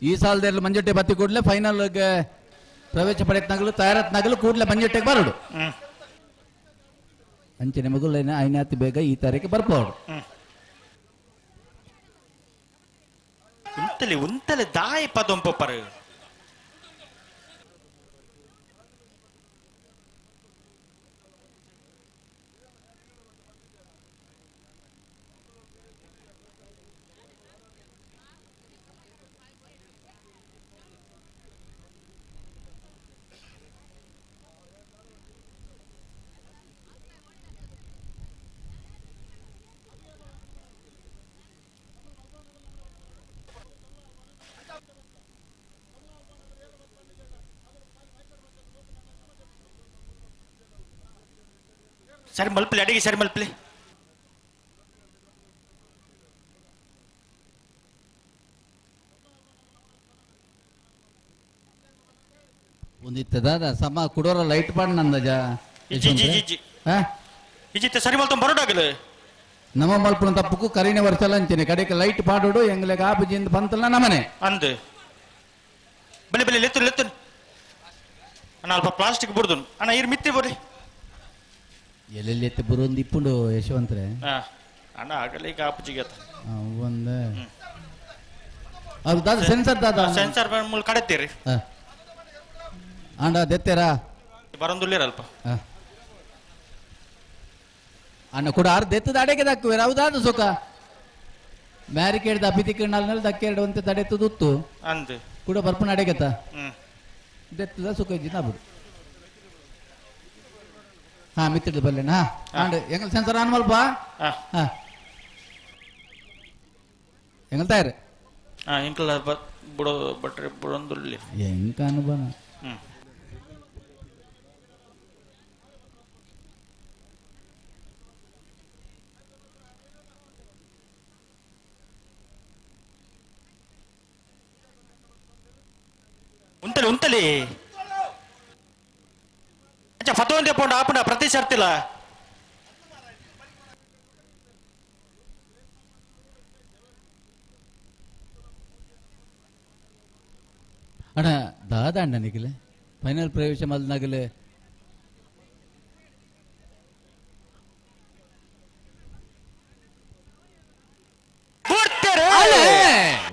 ಈ ಸಾಲದಲ್ಲಿ ಮಂಜುಟ್ಟೆ ಬತ್ತಿ ಕೂಡಲೇ ಫೈನಲ್ ಪ್ರವೇಶ ಪಡೆಯತ್ನಾಗಲು ತಯಾರತ್ನಾಗಲು ಕೂಡಲೇ ಮಂಜುಟ್ಟೆಗೆ ಬರಡು ಅಂಚನೆ ಮಗುಲೇನ ಐನಾತಿ ಬೇಗ ಈ ತಾರೀಕು ಬರ್ಬೋದು ಉಂತಲೆ ಉಂತಲೆ ದಾಯ ಪದೊಂಪರು ಸರಿ ಮಲ್ಪಲೆ ಅಡಿಗೆ ಸರಿ ಮಲ್ಪಲೆ ಒಂದಿತ್ತದ ಸಮ ಕುಡೋರ ಲೈಟ್ ಪಾಡ್ ನಂದ ಇಜಿತ್ತೆ ಸರಿ ಮಲ್ತು ಬರೋಡಾಗಲು ನಮ್ಮ ಮಲ್ಪನ ತಪ್ಪಕ್ಕೂ ಕರಿನೆ ವರ್ಷಲ್ಲ ಅಂಚನೆ ಕಡೆಗೆ ಲೈಟ್ ಪಾಡೋಡು ಎಂಗ್ಲೆಗೆ ಆಪಜಿಂದ ಬಂತಲ್ಲ ನಮ್ಮನೆ ಅಂದು ಬಲೆ ಬಲೆ ಲೆತ್ತು ಲೆತ್ತು ಅಣ್ಣ ಅಲ್ಪ ಪ್ಲಾಸ್ಟಿಕ್ ಬಿಡ್ದು ಅಣ್ಣ ಇರ್ ಮಿತ್ತಿ ಬರ್ರಿ ಎಲ್ಲೆಲ್ಲಿ ಎತ್ತಿ ಬರೋಂದು ಇಪ್ಪುಂಡು ಯಶವಂತ್ರೆ ಅಣ್ಣ ಆಗಲ್ಲ ಈಗ ಆಪಜಿಗೆ ಒಂದ ಅದು ದಾದ ಸೆನ್ಸರ್ ದಾದ ಸೆನ್ಸರ್ ಮೂಲ ಕಡೆತ್ತೀರಿ ಅಂಡ ದೆತ್ತೇರಾ ಬರೊಂದುಲ್ಲೇರಲ್ಪ ಅಣ್ಣ ಕೂಡ ಆರು ದೆತ್ತದ ಅಡೆಗೆ ದಕ್ಕುವೆ ಹೌದಾದ ಸುಖ ಬ್ಯಾರಿಕೇಡ್ ಅಪಿ ತಿಕ್ಕಂಡಲ್ಲಿ ದಕ್ಕೆರಡು ಅಂತ ತಡೆತುದುತ್ತು ಅಂದು ಕೂಡ ಬರ್ಪಣ ಅಡೆಗೆತ ದೆತ್ತದ ಸುಖ ಇದ್ದಿ ನಾ ಬಿಡು ಹಾ ಮಿತ್ತಿಡ್ ಬಲ್ಲೆನಾ ಆಂಡ್ ಎಂಗಲ್ ಸೆನ್ಸರ್ ಆನ್ ಮಲ್ಪ ಹಾ ಎಂಗಲ್ ತಯಾರು ಇಂಕಲ್ ಬಿಡೋ ಬಟ್ರೆ ಬಿಡೊಂದುಲ್ಲಿ ಎಂಕ ಅನುಭವ ఉంటలి అచ్చా ఫతోన్ తెపోండి ఆపండి ప్రతి షర్తిలా ಅಣ್ಣ ದಾದ ಅಣ್ಣ ನಿಖಿಲೆ ಫೈನಲ್ ಪ್ರವೇಶ ಮಲ್ನಾಗಲೆ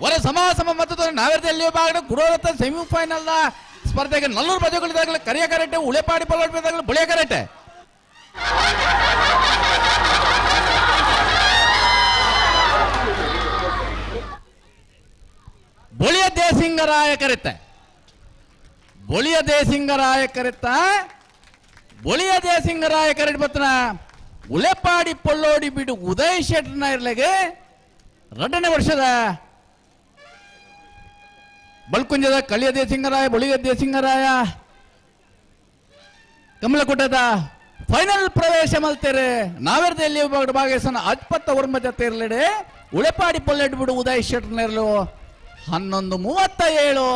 ಹೊರ ಸಮಾಸಮ ಮತ್ತು ನಾವೆರ್ದಲ್ಲಿ ಭಾಗ ಗುರುವತ್ತ ಸೆಮಿಫೈನಲ್ ಸ್ಪರ್ಧೆಗೆ ನಲ್ಲೂರು ಬಜೆಗಳಿದಾಗಲೇ ಕರಿಯ ಕರೆಕ್ಟೆ ಉಳೆಪಾಡಿ ಪಲ್ಲಾಡ್ಬೇಕಾಗಲೇ ಬುಳಿಯ ಕರೆಕ್ಟೆ ಬೊಳಿಯ ದೇಸಿಂಗರಾಯ ಕರೆತ್ತ ಬೊಳಿಯ ದೇಸಿಂಗರಾಯ ಕರೆತ್ತ ಬೊಳಿಯ ದೇಸಿಂಗರಾಯ ಕರೆಕ್ಟ್ ಬತ್ತನ ಉಳೆಪಾಡಿ ಪೊಲ್ಲೋಡಿ ಬಿಡು ಉದಯ್ ಶೆಟ್ರನ ಇರ್ಲೆಗೆ 2ನೇ ವರ್ಷದ ಬಲ್ಕುಂಜದ ಕಳಿಯ ದೇಸಿಂಗರಾಯ ಬೊಳಿಯ ದೇಸಿಂಗರಾಯ ಕಮಲಕುಟದ ಫೈನಲ್ ಪ್ರವೇಶ ಮಲ್ತೇರೆ ನಾವೆರ್ದಲ್ಲಿ ಭಾಗವಹಿಸನ 20 ವರ್ಮ ಜೊತೆ ಇರ್ಲೆಡೆ ಉಳೆಪಾಡಿ ಪೊಲ್ಲೆಡ್ ಬಿಡು ಉದಯ್ ಶೆಟ್ರನ ಇರ್ಲು 11:37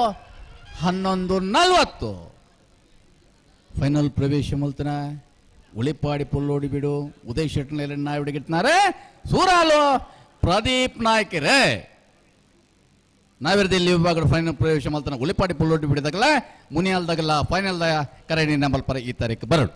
11:40 ಫೈನಲ್ ಪ್ರವೇಶ ಮಲ್ತನ ಉಳಿಪಾಡಿ ಪೊಲ್ಲೋಡಿ ಬಿಡು ಉದಯ್ ಶೆಟ್ರನ ನಾವಿಡಿಗಿಟ್ನಾರೆ ಸೂರಾಲು ಪ್ರದೀಪ್ ನಾಯ್ಕರೇ ನಾವೆರ್ದಲ್ಲಿ ವಿಭಾಗದ ಫೈನಲ್ ಪ್ರವೇಶ ಮಲ್ತನ ಉಳಿಪಾಡಿ ಪೊಲ್ಲೋಡಿ ಬಿಡಿದಾಗಲ್ಲ ಮುನಿಯಾಲ್ದಾಗಲ್ಲ ಫೈನಲ್ ಕರೆನಿ ನಂಬಲ್ಪರ ಈ ತಾರೀಕು ಬರಡು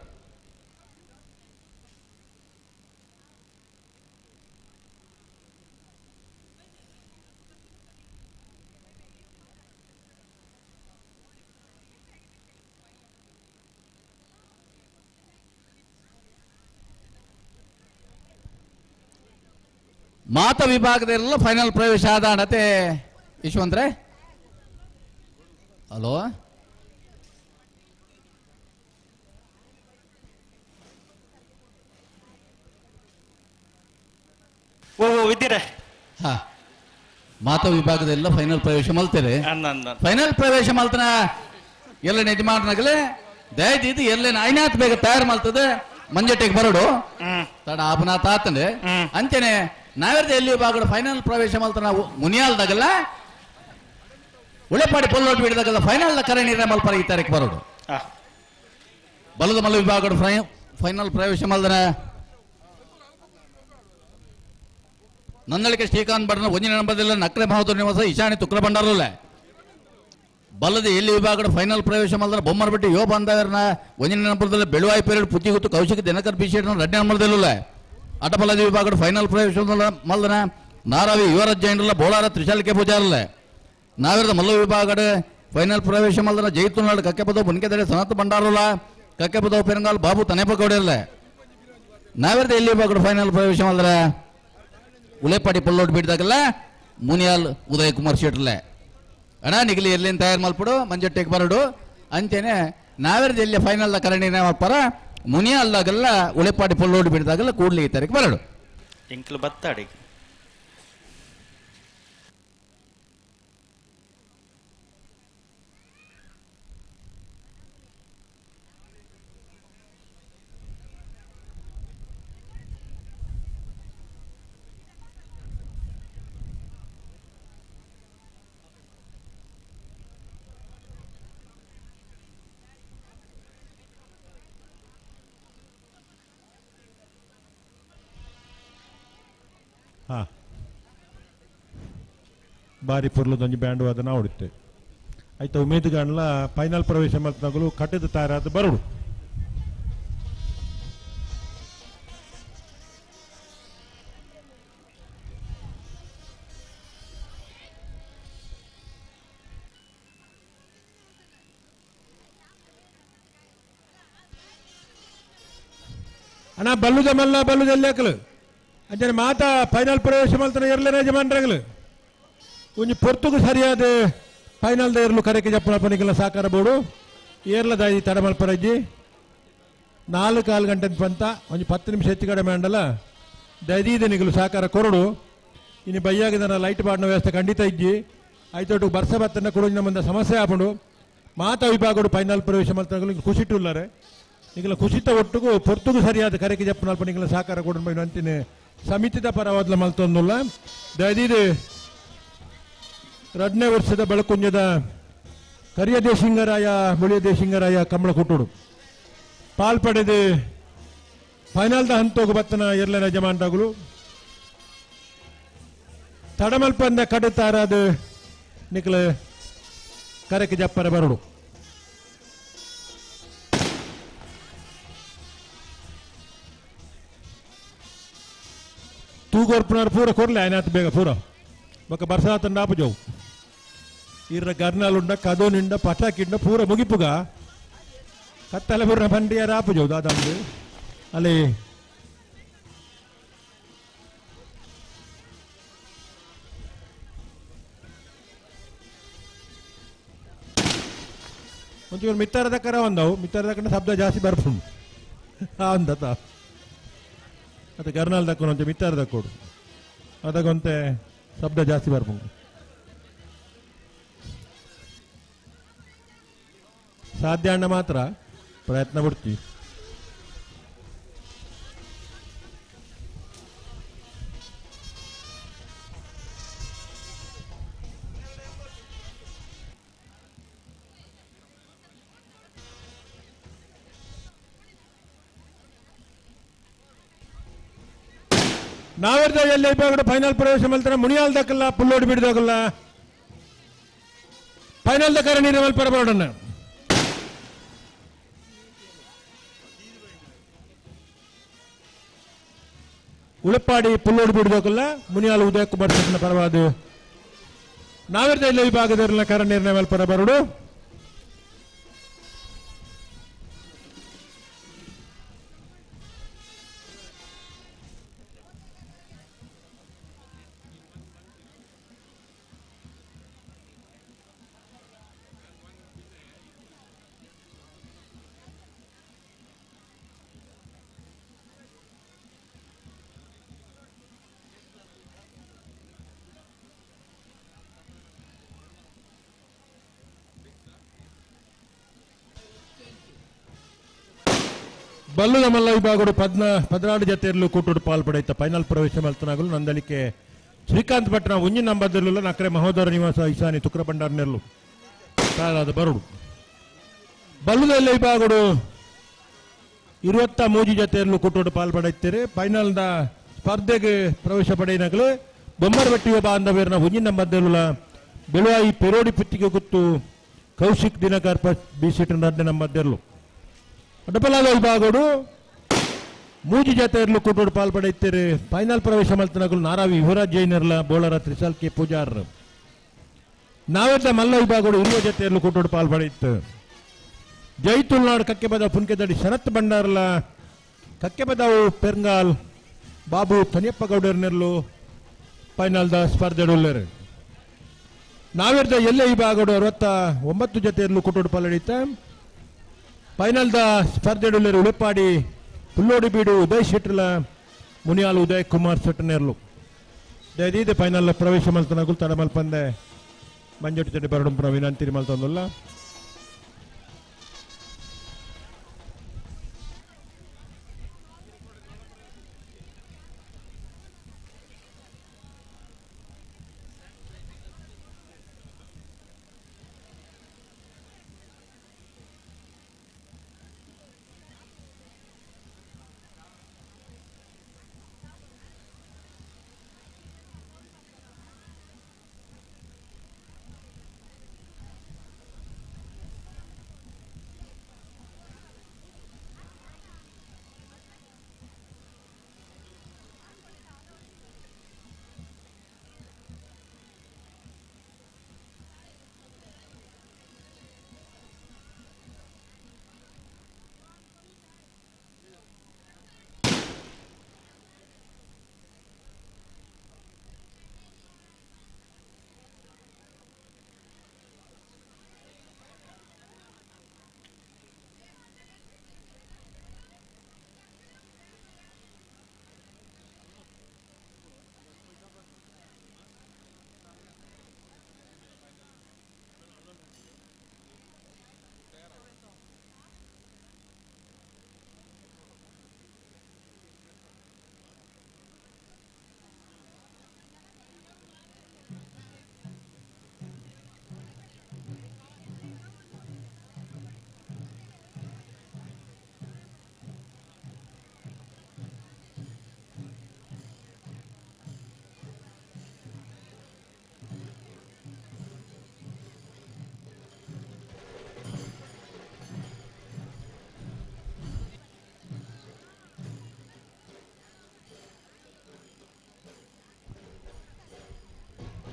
ಮಾತ ವಿಭಾಗದಲ್ಲ ಫೈನಲ್ ಪ್ರವೇಶ ಆದ ಅಣತೆ ಯಶವಂತ್ರೆ ಹಲೋ ಓ ವಿದ್ಯರೆ ಹಾ ಮಾತ ವಿಭಾಗದಲ್ಲ ಫೈನಲ್ ಪ್ರವೇಶ ಮಲ್ತೇನೆ ಫೈನಲ್ ಪ್ರವೇಶ ಮಲ್ತನ ಎಲ್ಲ ಯಜಮಾನನಾಗಲೇ ದಯದಿದ್ದು ಎಲ್ಲೇನು ಐನಾತ್ ಬೇಗ ತಯಾರು ಮಾಡ್ತದೆ ಮಂಜಟ್ಟಿಗೆ ಬರಡು ತಡ ಆಪನಾಥ ಆತಂದೆ ಅಂಚನೆ ನಾವೆರ್ದ ಎಲ್ಲಿ ವಿಭಾಗದ ಫೈನಲ್ ಪ್ರವೇಶ ಮಲ್ತನ ಮುನಿಯಾಲ್ದಾಗಲ್ಲ ಉಳೆಪಾಡಿ ಪೊಲ್ಲೋಟ್ ಬಿಡಿದಾಗಲ್ಲ ಫೈನಲ್ ಕರಣಿ ಮಲ್ಪರ ಈ ತಾರೀಕು ಬರೋಡು ಬಲದ ಮಲ್ಲ ವಿಭಾಗದ ಫೈನಲ್ ಪ್ರವೇಶ ಮಲ್ದನ ನಂದಳಿಕೆ ಶ್ರೀಕಾಂತ್ ಭಟ್ನ 1ನೇ ನಂಬರ್ದಲ್ಲ ನಕ್ರೆ ಮಹೋದರ ನಿವಾಸ ಈಶಾನಿ ತುಕ್ರ ಬಂಡಾರಲ್ಲ ಬಲ್ಲದ ಎಲ್ಲಿ ವಿಭಾಗದ ಫೈನಲ್ ಪ್ರವೇಶ ಮಲ್ದನ ಬೊಮ್ಮರ ಬಿಟ್ಟು ಯೋ ಬಂದವರನ್ನ 1ನೇ ನಂಬರ್ದಲ್ಲಿ ಬೆಳುವಾಯಿ ಪೇರಿಯಡ್ ಪುತ್ತಿಗುತ್ತು ಕೌಶಿಕ ದಿನಕರ್ ಬಿಶೇಟ್ 2ನೇ ನಂಬರ್ದಲ್ಲ ಅಟಬಲದ ವಿಭಾಗದ ಫೈನಲ್ ಪ್ರವೇಶ ಮಲ್ದನ ನಾರಾವಿ ಯುವರಾಜ್ ಜೈನರಲ್ಲ ಬೋಳಾರ ತ್ರಿಶಾಲಿಕೆ ಪೂಜಾರಲ್ಲ ನಾವೆರದ ಮಲ್ಲ ವಿಭಾಗದ ಫೈನಲ್ ಪ್ರವೇಶ ಮಲ್ದನ ಜೈತುನಾಡು ಕಕ್ಕೆಪದವು ಬುನ್ಕೆದಡೆ ಸನತ್ ಬಂಡಾರಲ್ಲ ಕಕ್ಕೆಪದವು ಪೆರಂಗಾಲ್ ಬಾಬು ತನೆಪಗೌಡರ್ಲ ನಾವೆರದ ಎಲ್ಲಿ ವಿಭಾಗದ ಫೈನಲ್ ಪ್ರವೇಶ ಮಲ್ದನ ಉಳೆಪಾಡಿ ಪೊಲ್ಲೋಟ್ ಬಿಡಿದಾಗಲ್ಲ ಮುನಿಯಾಲ್ ಉದಯ್ ಕುಮಾರ್ ಶೆಟ್ರಲೆ ಅಣ್ಣ ನಿಗಲಿ ಎಲ್ಲಿಂದ ತಯಾರು ಮಲ್ಪಡು ಮಂಜಟ್ಟಿಗೆ ಬರಡು ಅಂಚೆನೆ ನಾವೆರ್ದ ಎಲ್ಲಿ ಫೈನಲ್ ಕರಣಿನ ಪರ ಮುನಿಯಾಲ್ದಾಗಲ್ಲ ಉಳೆಪಾಡಿ ಪೊಲ್ಲೋಡಿ ಬಿಡಿದಾಗಲ್ಲ ಕೂಡ್ಲಿ ಈ ತಾರೀಕು ಬರಡು ಇಂಕ್ಲು ಬತ್ತಾಡಿ ಹಾ ಬಾರಿ ಪುರ್ಲದೊಂದು ಬ್ಯಾಂಡ್ ವಾದನ ಆಡುತ್ತೆ ಆಯ್ತು ಉಮೇದ್ ಗಾಣ್ಲ ಫೈನಲ್ ಪ್ರವೇಶ ಮಲ್ತನಗಳು ಕಟ್ಟದ ತಯಾರಾದ ಬರಡು ಅಣ್ಣ ಬಲ್ಲುದ ಮಲ್ಲ ಬಲ್ಲುದಲ್ಲಿ ಹಾಕಲು ಅಂಚನೆ ಮಾತ ಫೈನಲ್ ಪ್ರವೇಶ ಮಲ್ತನ ಇರಲಿನ ಯಜಮಾನ್ರಾಗಲು ಒಂಜಿ ಪೊರ್ತುಗು ಸರಿಯಾದ ಫೈನಲ್ದ ಇರಲು ಕರೆಕೆ ಜಪ್ಪನ ಪನಿಗೆಲ್ಲ ಸಾಕಾರ ಬೋಡು ಏರ್ಲದ ಈ ತಡ ಮಲ್ಪರಜ್ಜಿ 4 ಗಂಟೆ ಪಂತ ಒಂದು 10 ನಿಮಿಷ ಹೆಚ್ಚು ಕಡಿಮೆ ಮಂಡಲ ದಯದೀದ ನಿಗಲು ಸಹಕಾರ ಕೊರಡು ಇನ್ನು ಬಯ್ಯಾಗಿದ ಲೈಟ್ ಬಾಡಿನ ವ್ಯವಸ್ಥೆ ಖಂಡಿತ ಇಜ್ಜಿ ಐತೋಟು ಬರ್ಸ ಬತ್ತನ್ನ ಕೊಡು ನಮ್ಮಂದ ಸಮಸ್ಯೆ ಆಪುಂಡು ಮಾತಾ ವಿಭಾಗಡು ಫೈನಲ್ ಪ್ರವೇಶ ಮಾಡ್ತಾರೆ ಖುಷಿಟ್ಟುಲ್ಲಾರೆ ಈಗಲ ಖುಷಿತ ಒಟ್ಟಿಗೂ ಪೊರ್ತುಗೂ ಸರಿಯಾದ ಕರೆಗೆ ಜಪ್ಪನಲ್ಪ ನಿಗಲ ಸಹಕಾರ ಕೊಡು ಅಂತಿನ ಸಮಿತಿದ ಪರವಾದ್ಲ ಮಲ್ತೊಂದುಲ್ಲ ದಯದೀದು 2ನೇ ವರ್ಷದ ಬೆಳಕುಂಜದ ಕರಿಯ ದೇಶಿಂಗರಾಯ ಬುಳಿಯ ದೇಶಿಂಗರಾಯ ಕಂಬಳ ಕುಟ್ಟುಡು ಪಾಲ್ಪಡೆದು ಫೈನಲ್ದ ಹಂತೋಗು ಬತ್ತನ ಎಲ್ಲ ಯಜಮಾನರಾಗಲು ತಡಮಲ್ಪಂದ ಕಡುತ್ತಾರಾದ ನಿಖಲ ಕರೆಗೆ ಜಪ್ಪರ ಬರಡು ತೂಗೋರ್ಪುನರ್ ಪೂರ ಕೊರ್ಲೆ ಆಯ್ನಾತ್ ಬೇಗ ಪೂರ ಬೊಕ್ಕ ಬರ್ಸಾತಂಡ ಆಪು ಜೋವು ಇರ್ರ ಗರ್ನಾಲುಂಡ ಕದೋನಿಂಡ ಪಟಾಕಿಂಡ ಪೂರ ಮುಗಿಪುಗ ಕತ್ತಲೆ ಪೂರ ಬಂಡಿಯರ ಆಪು ಜೋವು ದಾದಂದು ಅಲ್ಲಿ ಒಂಚೂರು ಮಿತ್ತರದ ಕರ ಒಂದವು ಮಿತ್ತರದ ಕಡೆ ಶಬ್ದ ಜಾಸ್ತಿ ಬರ್ಪುಂಡು ಅಂದತ ಅದು ಗರ್ನಾಲ್ ದಕ್ಕೊಂಡು ಒಂಚ ಮಿತ್ತಾರ ದಕ್ಕೋಡು ಅದಕ್ಕೊಂತೆ ಶಬ್ದ ಜಾಸ್ತಿ ಬರ್ಪುಂಡು ಸಾಧ್ಯ ಅಣ್ಣ ಮಾತ್ರ ಪ್ರಯತ್ನ ಪಡ್ತೀವಿ ನಾವೆರ್ದ ಎಲ್ಲ ಇಬ್ಬರು ಫೈನಲ್ ಪ್ರವೇಶ ಮಲ್ತಾರ ಮುನಿಯಾಲ್ ದಕ್ಕಲ್ಲ ಪುಲ್ಲೋಡಿ ಬಿಡ್ದಾಗಲ್ಲ ಫೈನಲ್ ದಕ್ಕರ ನೀರು ಮಲ್ಪರ ಬರೋಡನ್ನ ಉಳಪಾಡಿ ಪುಲ್ಲೋಡಿ ಬಿಡ್ದಾಗಲ್ಲ ಮುನಿಯಾಲ್ ಉದಯ ಕುಮಾರ್ ಸೆಟ್ನ ಪರವಾದ ನಾವೆರ್ದ ಎಲ್ಲ ವಿಭಾಗದ ಕರ ನೀರಿನ ಮಲ್ಪರ ಬರೋಡು ಬಲ್ಲುದ ಮಲ್ಲ ವಿಭಾಗಡು 16 ಜತೆಯಲ್ಲೂ ಕೂಟುಡು ಪಾಲ್ಪಡೈತ ಫೈನಲ್ ಪ್ರವೇಶ ಮಲ್ತನಾಗಲು ನಂದಳಿಕೆ ಶ್ರೀಕಾಂತ್ ಭಟ್ನ ಉಂಜಿನ ನಂಬರ್ದಲ್ಲೂ ನಕರೆ ಮಹೋದರ ನಿವಾಸ ಈಶಾನಿ ತುಕ್ರಬಂಡಾರ್ನೆಲ್ಲು ತಾಳಾದ ಬರುಡು ಬಲ್ಲುದಲ್ಲ ವಿಭಾಗಡು 23 ಜತೆಯಲ್ಲೂ ಕೂಟುಡು ಪಾಲ್ಪಡೈತಾರೆ ಫೈನಲ್ದ ಸ್ಪರ್ಧೆಗೆ ಪ್ರವೇಶ ಪಡೆಯಿನಾಗಲು ಬೊಮ್ಮರಬಟ್ಟಿ ಬಾಂಧವ್ಯರನ್ನ ಉಂಜಿನ ನಂಬರ್ದಲ್ಲೂ ಬೆಳುವಾಯಿ ಪೆರೋಡಿ ಪುತ್ತಿಗೆ ಗುತ್ತು ಕೌಶಿಕ್ ದಿನಕರ್ ಬಿ-ಸೀಟಿನ 2ನೇ ನಂಬರ್ದಲ್ಲೂ ಅಡ್ಡಪಲಾದ ವಿಭಾಗಡು 3 ಜತೆಯಲ್ಲೂ ಕೂಟೋಡು ಪಾಲ್ಪಡೈತಾರೆ ಫೈನಲ್ ಪ್ರವೇಶ ಮಲ್ತನಗಳು ನಾರಾವಿ ಯುವರಾಜ್ ಜೈನರ್ಲ ಬೋಳರ ತ್ರಿಶಾಲ್ ಕೆ ಪೂಜಾರ್ ನಾವೆಲ್ಲ ಮಲ್ಲ ವಿಭಾಗಡು 20 ಜತೆಯಲ್ಲೂ ಕೂಟೋಡು ಪಾಲ್ಪಡೈತು ಜೈ ತುಳ್ನಾಡು ಕಕ್ಕೆಬದ ಪುನ್ಕೆದಡಿ ಶರತ್ ಭಂಡಾರ್ಲ ಕಕ್ಕೆಬದವು ಪೆರ್ಗಾಲ್ ಬಾಬು ತನಿಯಪ್ಪ ಗೌಡರ್ನೆರ್ಲು ಫೈನಲ್ದ ಸ್ಪರ್ಧೆಡುಳ್ಳರು ನಾವೆರ್ದ ಎಲ್ಲ ವಿಭಾಗಡು 69 ಜತೆಯಲ್ಲೂ ಕೂಟೋಡು ಪಾಲ್ಪಡೈತ ಫೈನಲ್ದ ಸ್ಪರ್ಧೆಡುಳ್ಳರು ಉಳಿಪಾಡಿ ಪುಲ್ಲೋಡಿ ಬೀಡು ಉದಯ್ ಶೆಟ್ರಲ ಮುನಿಯಾಲ್ ಉದಯ್ ಕುಮಾರ್ ಸೆಟ್ನೆರ್ಲು ದಯದೀದೆ ಫೈನಲ್ ಪ್ರವೇಶ ಮಲ್ತನಗುಲ್ ತಡ ಮಲ್ಪಂದೆ ಮಂಜೋಟಿ ತಡಿ ಬರಡು ವಿನಂತಿ ಮಲ್ತಂದುಲ್ಲ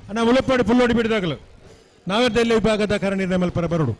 ಅಣ್ಣ ಉಳಪಾಡಿ ಫುಲ್ ಓಡಿ ಬಿಡಿದಾಗಲು ನಾವೆಲ್ಲ ವಿಭಾಗದ ಕರಣಿನ ಮಲ್ಪರ ಬರಡು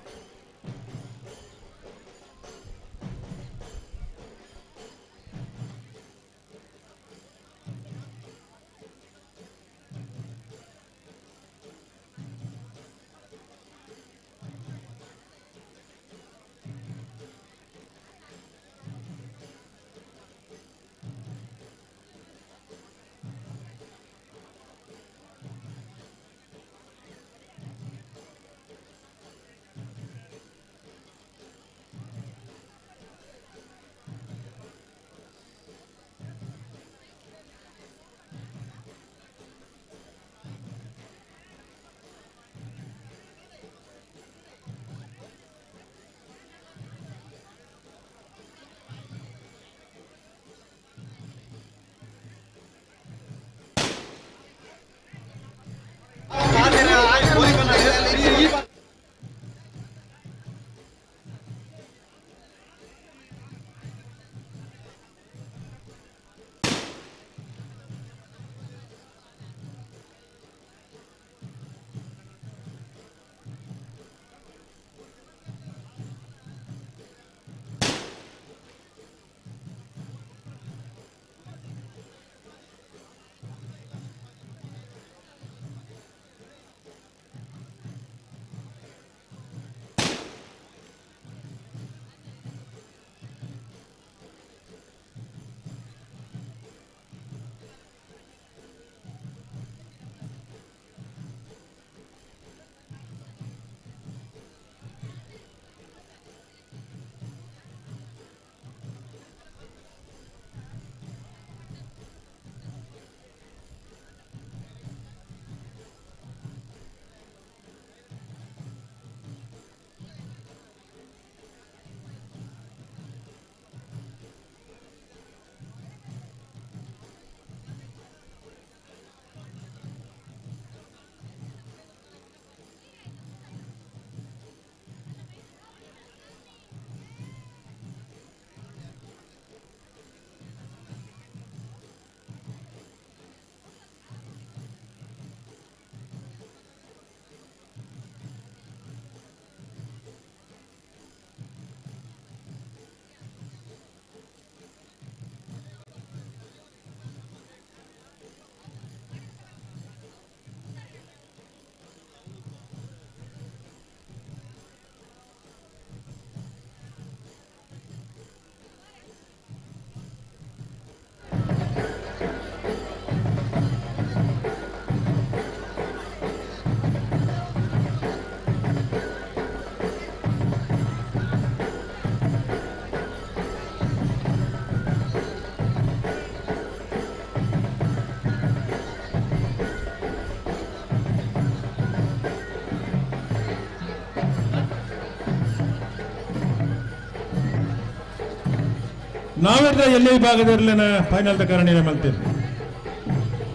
ನಾವೆಲ್ಲ ಎಲ್ಲೇ ವಿಭಾಗದಲ್ಲಿನ ಫೈನಲ್ ಕಾರಣ ಮಲ್ತೇವೆ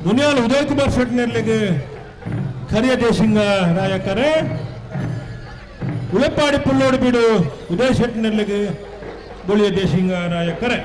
ದುನಿಯಾಲ್ ಉದಯ್ ಕುಮಾರ್ ಶೆಟ್ ನೆರ್ಲಿಗೆ ಖರಿಯ ದೇಶಿಂಗ ರಾಯಕರೇ ಉಳೆಪಾಡಿ ಪುಲ್ಲೋಡಿ ಬಿಡು ಉದಯ್ ಶೆಟ್ ನೆರ್ಲಿಗೆ ಬುಳಿಯ ದೇಶಿಂಗ ರಾಯಕರೇ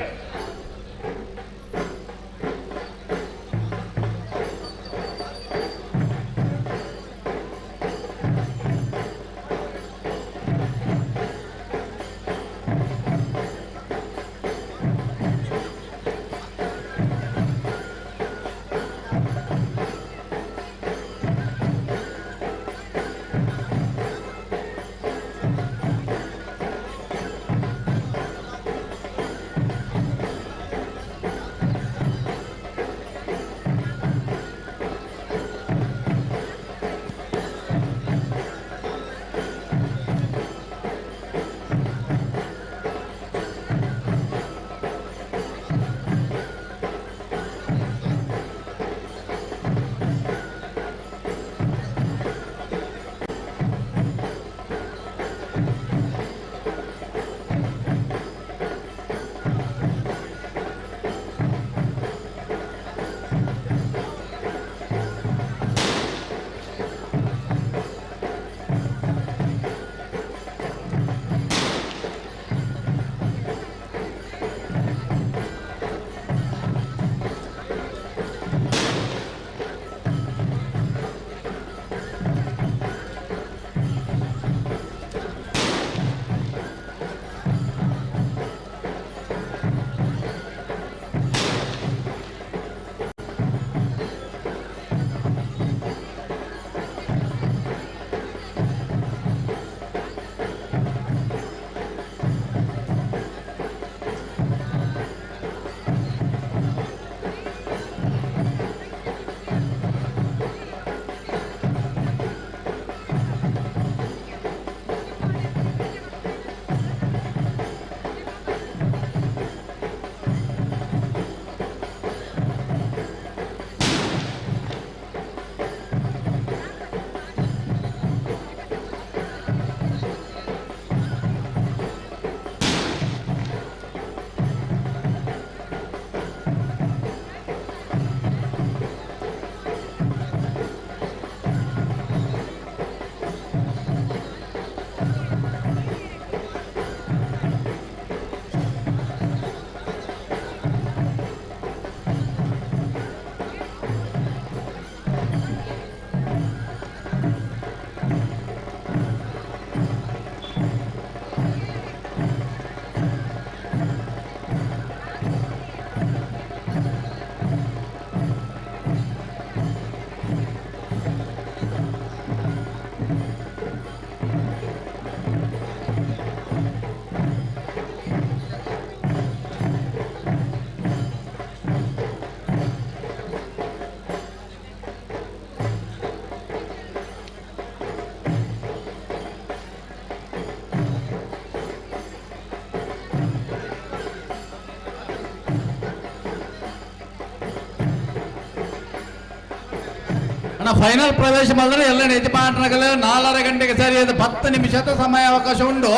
ಅಣ್ಣ ಫೈನಲ್ ಪ್ರವೇಶ ಮಾಡಿದ್ರೆ ಎಲ್ಲ ಯಜಮಾನರುಗಳು 4:30 ಗಂಟೆಗೆ ಸರಿಯಾದ 10 ನಿಮಿಷದ ಸಮಯ ಅವಕಾಶ ಉಂಟು.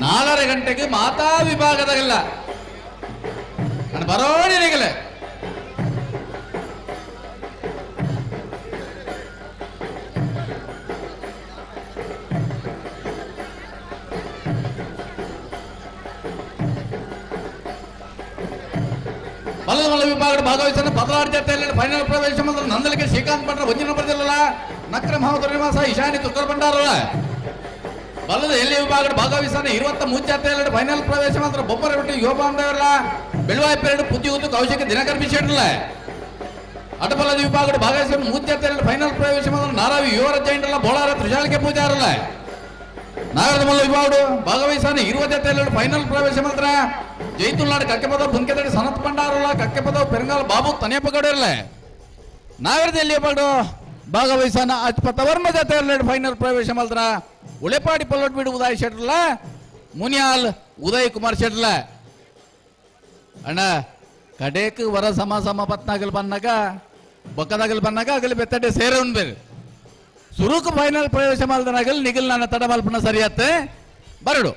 4:30 ಗಂಟೆಗೆ ಮಾತಾ ವಿಭಾಗದಾಗಲ್ಲ ಅಣ್ಣ ಬರೋಣಿರಿಗಲೇ ಬಲ್ಲದ ವಿಭಾಗದ ಭಾಗವಹಿಸಲು ಬದಲಾಡ ಜೊತೆಯಲ್ಲಿ ಫೈನಲ್ ಪ್ರವೇಶ ಮಾಡಿದ್ರೆ ನಂದಲಿಕೆ ಶ್ರೀಕಾಂತ್ ಭಟ್ರ ಒಂಜಿನ ಬರ್ದಿಲ್ಲ ನಕ್ರ ಮಹೋದರ ನಿವಾಸ ಈಶಾನಿ ತುಕ್ಕರ್ ಬಂಡಾರಲ್ಲ ಬಲ್ಲದ ಎಲ್ಲಿ ವಿಭಾಗದ ಭಾಗವಹಿಸಲು 23 ಜೊತೆಯಲ್ಲಿ ಫೈನಲ್ ಪ್ರವೇಶ ಮಾಡಿದ್ರೆ ಬೊಬ್ಬರ ಬಿಟ್ಟು ಯೋಪಾಂದವಲ್ಲ ಬೆಳುವಾಯಿ ಪೆರಡು ಪುದ್ದಿಗುತ್ತು ಕೌಶಿಕ ದಿನಕರ್ ಬಿಸಿಡ್ಲ ಅಟಬಲ್ಲದ ವಿಭಾಗದ ಭಾಗವಹಿಸಲು 3 ಜೊತೆಯಲ್ಲಿ ಫೈನಲ್ ಪ್ರವೇಶ ಮಾಡಿದ್ರೆ ನಾರಾವಿ ಯುವರ ಜೈಂಟ್ರಲ್ಲ ಬೋಳಾರ ತ್ರಿಶಾಲಿಕೆ ಪೂಜಾರಲ್ಲ ನಾಗರದ ಮಲ್ಲ ವಿಭಾಗಡು ಭಾಗವಹಿಸಲು 20 ಜೊತೆಯಲ್ಲಿ ಫೈನಲ್ ಪ್ರವೇಶ ಮಾಡಿದ್ರೆ ಜೈತುಲ್ನಾಡು ಕಕ್ಕೆಪದವು ಬುಂಕೆದಡಿ ಸನತ್ ಭಂಡಾರಲ್ಲ ಕಕ್ಕೆಪದವು ಪೆರಂಗಾಲ ಬಾಬು ತನಿಯಪ್ಪಗೌಡ ಇರಲ್ಲ ನಾಗರದಲ್ಲಿ ವಿಭಾಗಡು ಭಾಗವಹಿಸನ ಅಚ್ಪತವರ್ಮ ಜೊತೆಯಲ್ಲಿ ಫೈನಲ್ ಪ್ರವೇಶ ಮಾಡಿದ್ರ ಉಳೆಪಾಡಿ ಪಲ್ಲೋಟ್ ಬಿಡು ಉದಯ್ ಶೆಟ್ರಲ್ಲ ಮುನಿಯಾಲ್ ಉದಯ್ ಕುಮಾರ್ ಶೆಟ್ರಲ್ಲ ಅಣ್ಣ ಕಡೇಕ್ ವರ ಸಮ ಪತ್ನಾಗಲ್ ಬಂದಾಗ ಬೊಕ್ಕದಾಗಲ್ ಬಂದಾಗ ಆಗಲಿ ಬೆತ್ತಡೆ ಸೇರೆ ಉಂಡ್ಬೇರು ಸುರುಕು ಫೈನಲ್ ಪ್ರವೇಶ ಮಾಡಿದನಾಗಲ್ ನಿಗಿಲ್ ನನ್ನ ತಡ ಮಲ್ಪನ ಸರಿಯತ್ತೆ ಬರಡು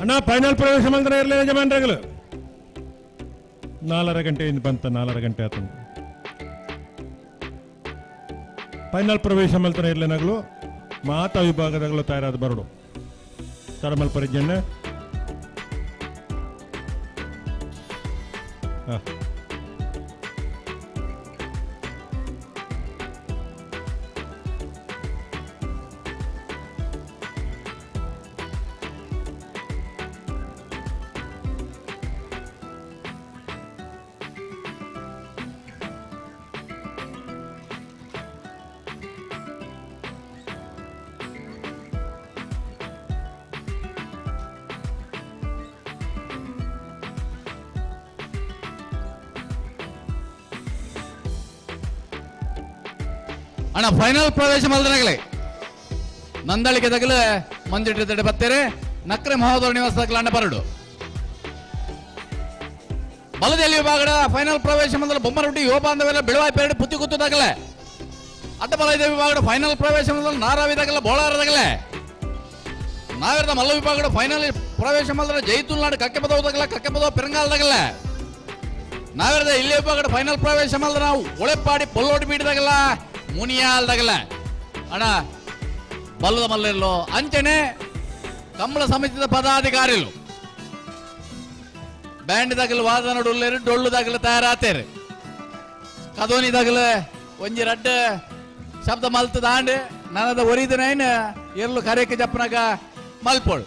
ಅಣ್ಣ ಫೈನಲ್ ಪ್ರವೇಶ ಮಂತ್ರ ಇರಲಿ ಯಜಮಾನ್ರಗಳು 4:30 ಗಂಟೆಯಿಂದ ಬಂತ 4:30 ಗಂಟೆ ಆತ ಫೈನಲ್ ಪ್ರವೇಶ ಮಂತ್ರ ಇರಲೇನಾಗಲು ಮಾತಾ ವಿಭಾಗದಾಗಲೂ ತಯಾರಾದ ಬರಡು ತರಮಲ್ ಪರಿಜನ್ಯ ಅಣ್ಣ ಫೈನಲ್ ಪ್ರವೇಶ ಮಲ್ದನಗಳೇ ನಂದಳಿಕೆ ತಗಲು ಮಂಜಿಟ್ಟು ತಡೆ ಬತ್ತೇರೆ ನಕ್ರೆ ಮಹೋದರ ನಿವಾಸದ ಅಣ್ಣ ಬರಡು ಬಲದಲ್ಲಿ ವಿಭಾಗದ ಫೈನಲ್ ಪ್ರವೇಶ ಮೊದಲು ಬೊಮ್ಮರೊಟ್ಟಿ ಯುವ ಬಾಂಧವೆಲ್ಲ ಬೆಳವಾಯಿ ಪೇರಡು ಪುತ್ತಿ ಕೂತದಾಗಲೇ ಅಡ್ಡಬಲ ಇದೆ ವಿಭಾಗದ ಫೈನಲ್ ಪ್ರವೇಶ ಮೊದಲು ನಾರಾವಿದಾಗಲೇ ಬೋಳಾರದಾಗಲೇ ನಾವಿರದ ಮಲ್ಲ ವಿಭಾಗದ ಫೈನಲ್ ಪ್ರವೇಶ ಮೊದಲು ಜೈತುಲ್ನಾಡು ಕಕ್ಕೆ ಪದವದಾಗಲೇ ಕಕ್ಕೆ ಪದವ ಪೆರಂಗಾಲದಾಗಲೇ ನಾವಿರದ ಇಲ್ಲಿ ವಿಭಾಗದ ಫೈನಲ್ ಪ್ರವೇಶ ಮೊದಲು ನಾವು ಒಳೆಪಾಡಿ ಪೊಲ್ಲೋಟಿ ಬೀಡಿದಾಗಲ್ಲ ಮುನಿಯಾಲ್ದಾಗಲ್ಲ ಅಣ್ಣ ಬಲ್ಲದ ಮಲ್ಲೆಲ್ಲೋ ಅಂಚನೆ ಕಂಬಳ ಸಮಿತಿದ ಪದಾಧಿಕಾರಿಗಳು ಬ್ಯಾಂಡ್ ದಾಗಲು ವಾದನ ಡೊಲ್ಲೇರು ಡೊಳ್ಳು ದಾಗಲು ತಯಾರಾತೇರು ಕದೋನಿ ದಾಗಲು ಒಂಜಿ ರಡ್ಡ ಶಬ್ದ ಮಲ್ತ ದಾಂಡ್ ನನದ ಒರಿದ ನೈನ್ ಎರ್ಲು ಕರೆಯಕ್ಕೆ ಜಪ್ಪನಾಗ ಮಲ್ಪೋಳು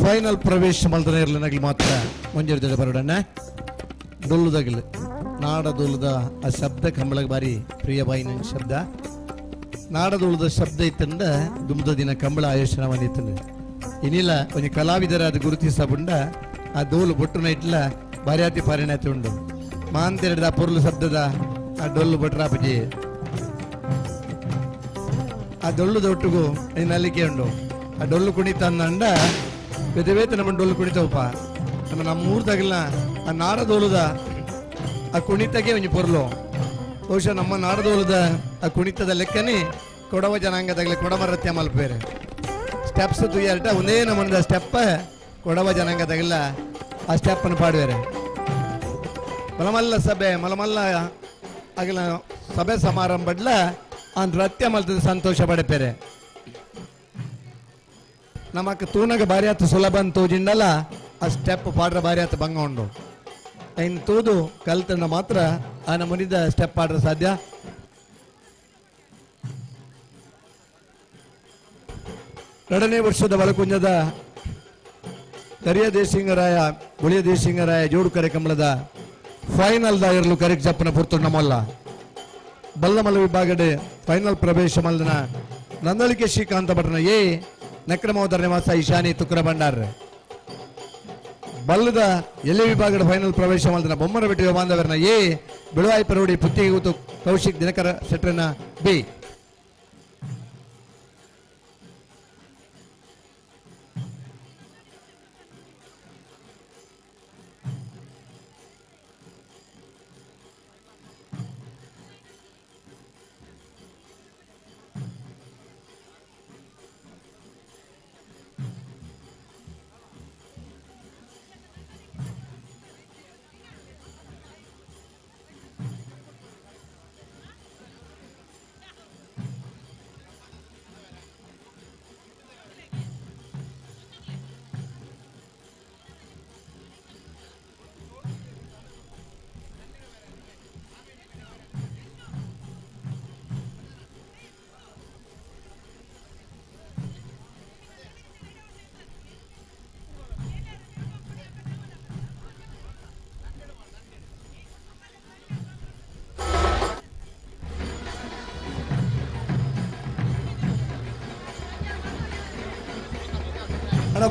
ಫೈನಲ್ ಪ್ರವೇಶ ಮಲ್ದನ ಇರಲಿನಾಗ್ಲಿ ಮಾತ್ರ ಮುಂಜಾನೆ ಬರೋಡಣ್ಣ ಡೊಲ್ಲುದಾಗಲಿ ನಾಡದೊಲ್ಲದ ಆ ಶಬ್ದ ಕಂಬಳಗೆ ಬಾರಿ ಪ್ರಿಯವಾಯಿ ನನ್ನ ಶಬ್ದ ನಾಡದೊಲ್ಲದ ಶಬ್ದ ಇತ್ತಂದ ದುಮ್ದ ದಿನ ಕಂಬಳ ಆಯೋಜನ ಬಂದಿತ್ತು ಇನ್ನಿಲ್ಲ ಒಂದು ಕಲಾವಿದರಾದ ಗುರುತಿಸಬುಂಡ ಆ ದೋಲು ಬೊಟ್ಟುನ ಇಟ್ಲ ಬಾರ್ಯಾತಿ ಪಾರಿಣಾತಿ ಉಂಡು ಮಾಂತೆರಡ ಆ ಪೊರ್ಲು ಶಬ್ದದ ಆ ಡೊಲ್ಲು ಬಟ್ರಾಪಜಿ ಆ ಡೊಳ್ಳುದ ಒಟ್ಟಿಗೂ ನಲ್ಲಿಕೆ ಉಂಡು ಆ ಡೊಳ್ಳು ಕುಣಿತ ಅಂದ ಬೆದವೇತ ನಮ್ಮ ಡೊಳ್ಳು ಕುಣಿತವಪ್ಪ ನಮ್ಮ ಊರ್ದಾಗಿಲ್ಲ ಆ ನಾಡದೋಲದ ಆ ಕುಣಿತಗೆ ಒಂಜಿ ಪೊರ್ಲು ಬಹುಶಃ ನಮ್ಮ ನಾಡದೋಲದ ಆ ಕುಣಿತದ ಲೆಕ್ಕನೇ ಕೊಡವ ಜನಾಂಗದಾಗಲಿ ಕೊಡವ ನೃತ್ಯ ಮಲ್ಪೇರೆ ಸ್ಟೆಪ್ಸ್ ತುಯ್ಯಾಟ ಒಂದೇ ನಮೂನದ ಸ್ಟೆಪ್ ಕೊಡವ ಜನಾಂಗದಾಗಲ್ಲ ಆ ಸ್ಟೆಪ್ಪನ್ನು ಪಾಡುವೇರೆ ಮಲಮಲ್ಲ ಸಭೆ ಮಲಮಲ್ಲ ಆಗಲ ಸಭೆ ಸಮಾರಂಭಡ್ಲ ಆ ನೃತ್ಯ ಮಲ್ತದ ಸಂತೋಷ ಪಡೆಪೇರೆ ನಮಕ್ ತೂನಗ ಬಾರಿ ಆತು ಸುಲಭ ಅಂತ ತೋಜಿಂಡಲ್ಲ ಆ ಸ್ಟೆಪ್ ಪಾಡ್ರ ಬಾರಿ ಆತು ಭಂಗ ಉಂಡು ಇನ್ನು ತೂದು ಕಲ್ತಂಡ ಮಾತ್ರ ಆ ನಮೂನಿದ ಸ್ಟೆಪ್ ಪಾಡ್ರ ಸಾಧ್ಯ. ಎರಡನೇ ವರ್ಷದ ಒಳಕುಂಜದ ಕರಿಯ ದೇಶಿಂಗರಾಯ ಬುಳಿಯ ದೇಶಿಂಗರಾಯ ಜೋಡು ಕಾರ್ಯಕ್ರಮದ ಫೈನಲ್ ಇರಲು ಕರೆಕ್ ಜಪ್ಪನ ಪುರ್ತುಂಡ ಮೊಲ್ಲ ಬಲ್ಲಮಲ ವಿಭಾಗಡೆ ಫೈನಲ್ ಪ್ರವೇಶ ಮಲ್ದನ ನಂದಳಿಕೆ ಶ್ರೀಕಾಂತ ಭಟ್ನ ಎ ನಕ್ರಮೋದರ ನಿವಾಸ ಈಶಾನಿ ತುಕ್ರ ಭಂಡಾರ ಬಲ್ಲದ ಎಲೆ ವಿಭಾಗದ ಫೈನಲ್ ಪ್ರವೇಶ ಮಲ್ದನ ಬೊಮ್ಮನ ಬೆಟ್ಟಿ ಬಾಂಧವರನ ಎ ಬಿಳುವಾಯಿ ಪರೋಡಿ ಪುತ್ತಿಗೆ ಕೂತು ಕೌಶಿಕ್ ದಿನಕರ ಶೆಟ್ರನ ಬಿ.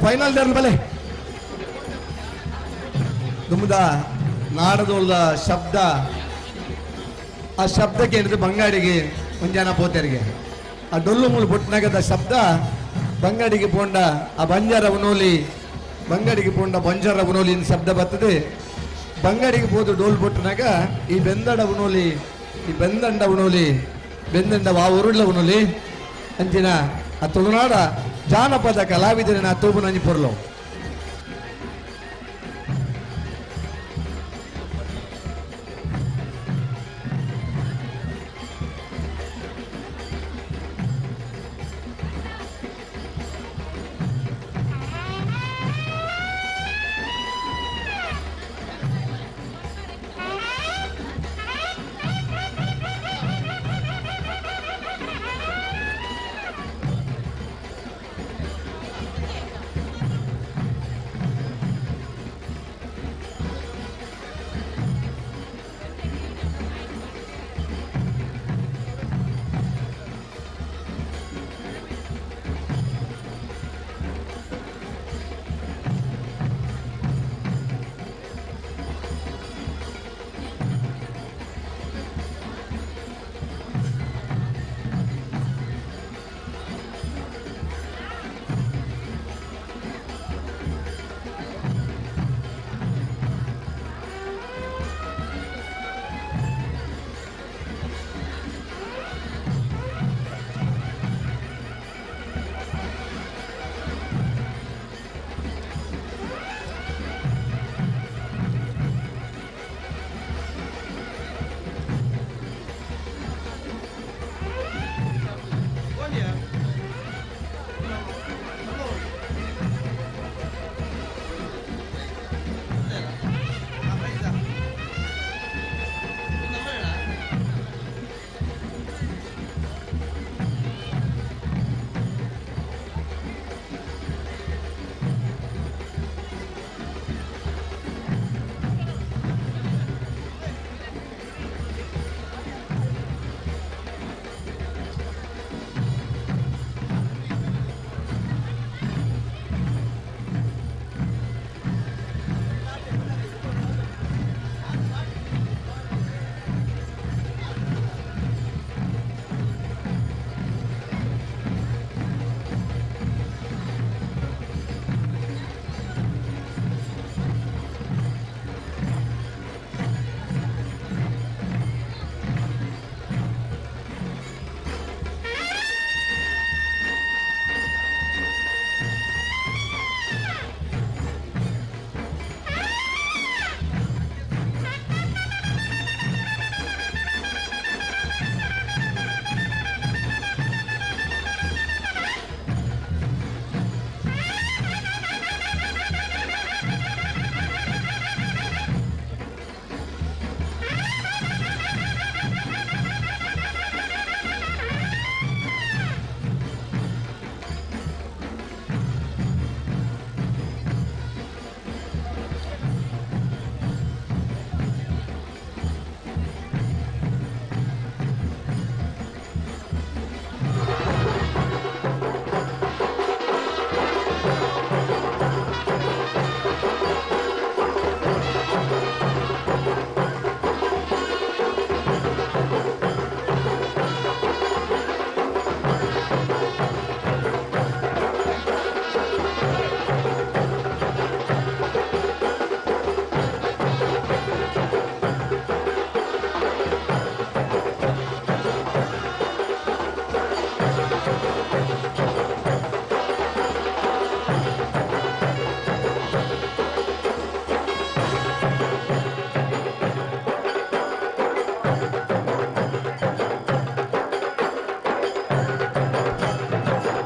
ಫೈನಲ್ ಡರ್ನ್ ಬಲೆ ದುಮ್ದ ನಾಡದೋಳ್ದ ಶಬ್ದ ಆ ಶಬ್ದಕ್ಕೆ ಹಿಡಿದು ಬಂಗಾಡಿಗೆ ಮುಂಜಾನ ಪೋತೆರಿಗೆ ಆ ಡೊಲ್ಲು ಮೂಲು ಬುಟ್ನಾಗದ ಶಬ್ದ ಬಂಗಾಡಿಗೆ ಪೋಂಡ ಆ ಬಂಜಾರ ಉನೋಲಿ ಬಂಗಾಡಿಗೆ ಪೋಂಡ ಬಂಜಾರ ಉನೋಲಿ ಶಬ್ದ ಬರ್ತದೆ. ಬಂಗಾಡಿಗೆ ಹೋದು ಡೋಲ್ ಬುಟ್ನಾಗ ಈ ಬೆಂದಡ ಉನೋಲಿ ಈ ಬೆಂದಂಡ ಉನೋಲಿ ಬೆಂದಂಡ ವಾ ಉರುಳ್ಳ ಉನೋಲಿ ಅಂಚಿನ ಆ ತುಳುನಾಡ ಜಾನಪದ ಕಲಾವಿದರಿನ ತೂಬು ನಂಜಿ ಪೊರ್ಲು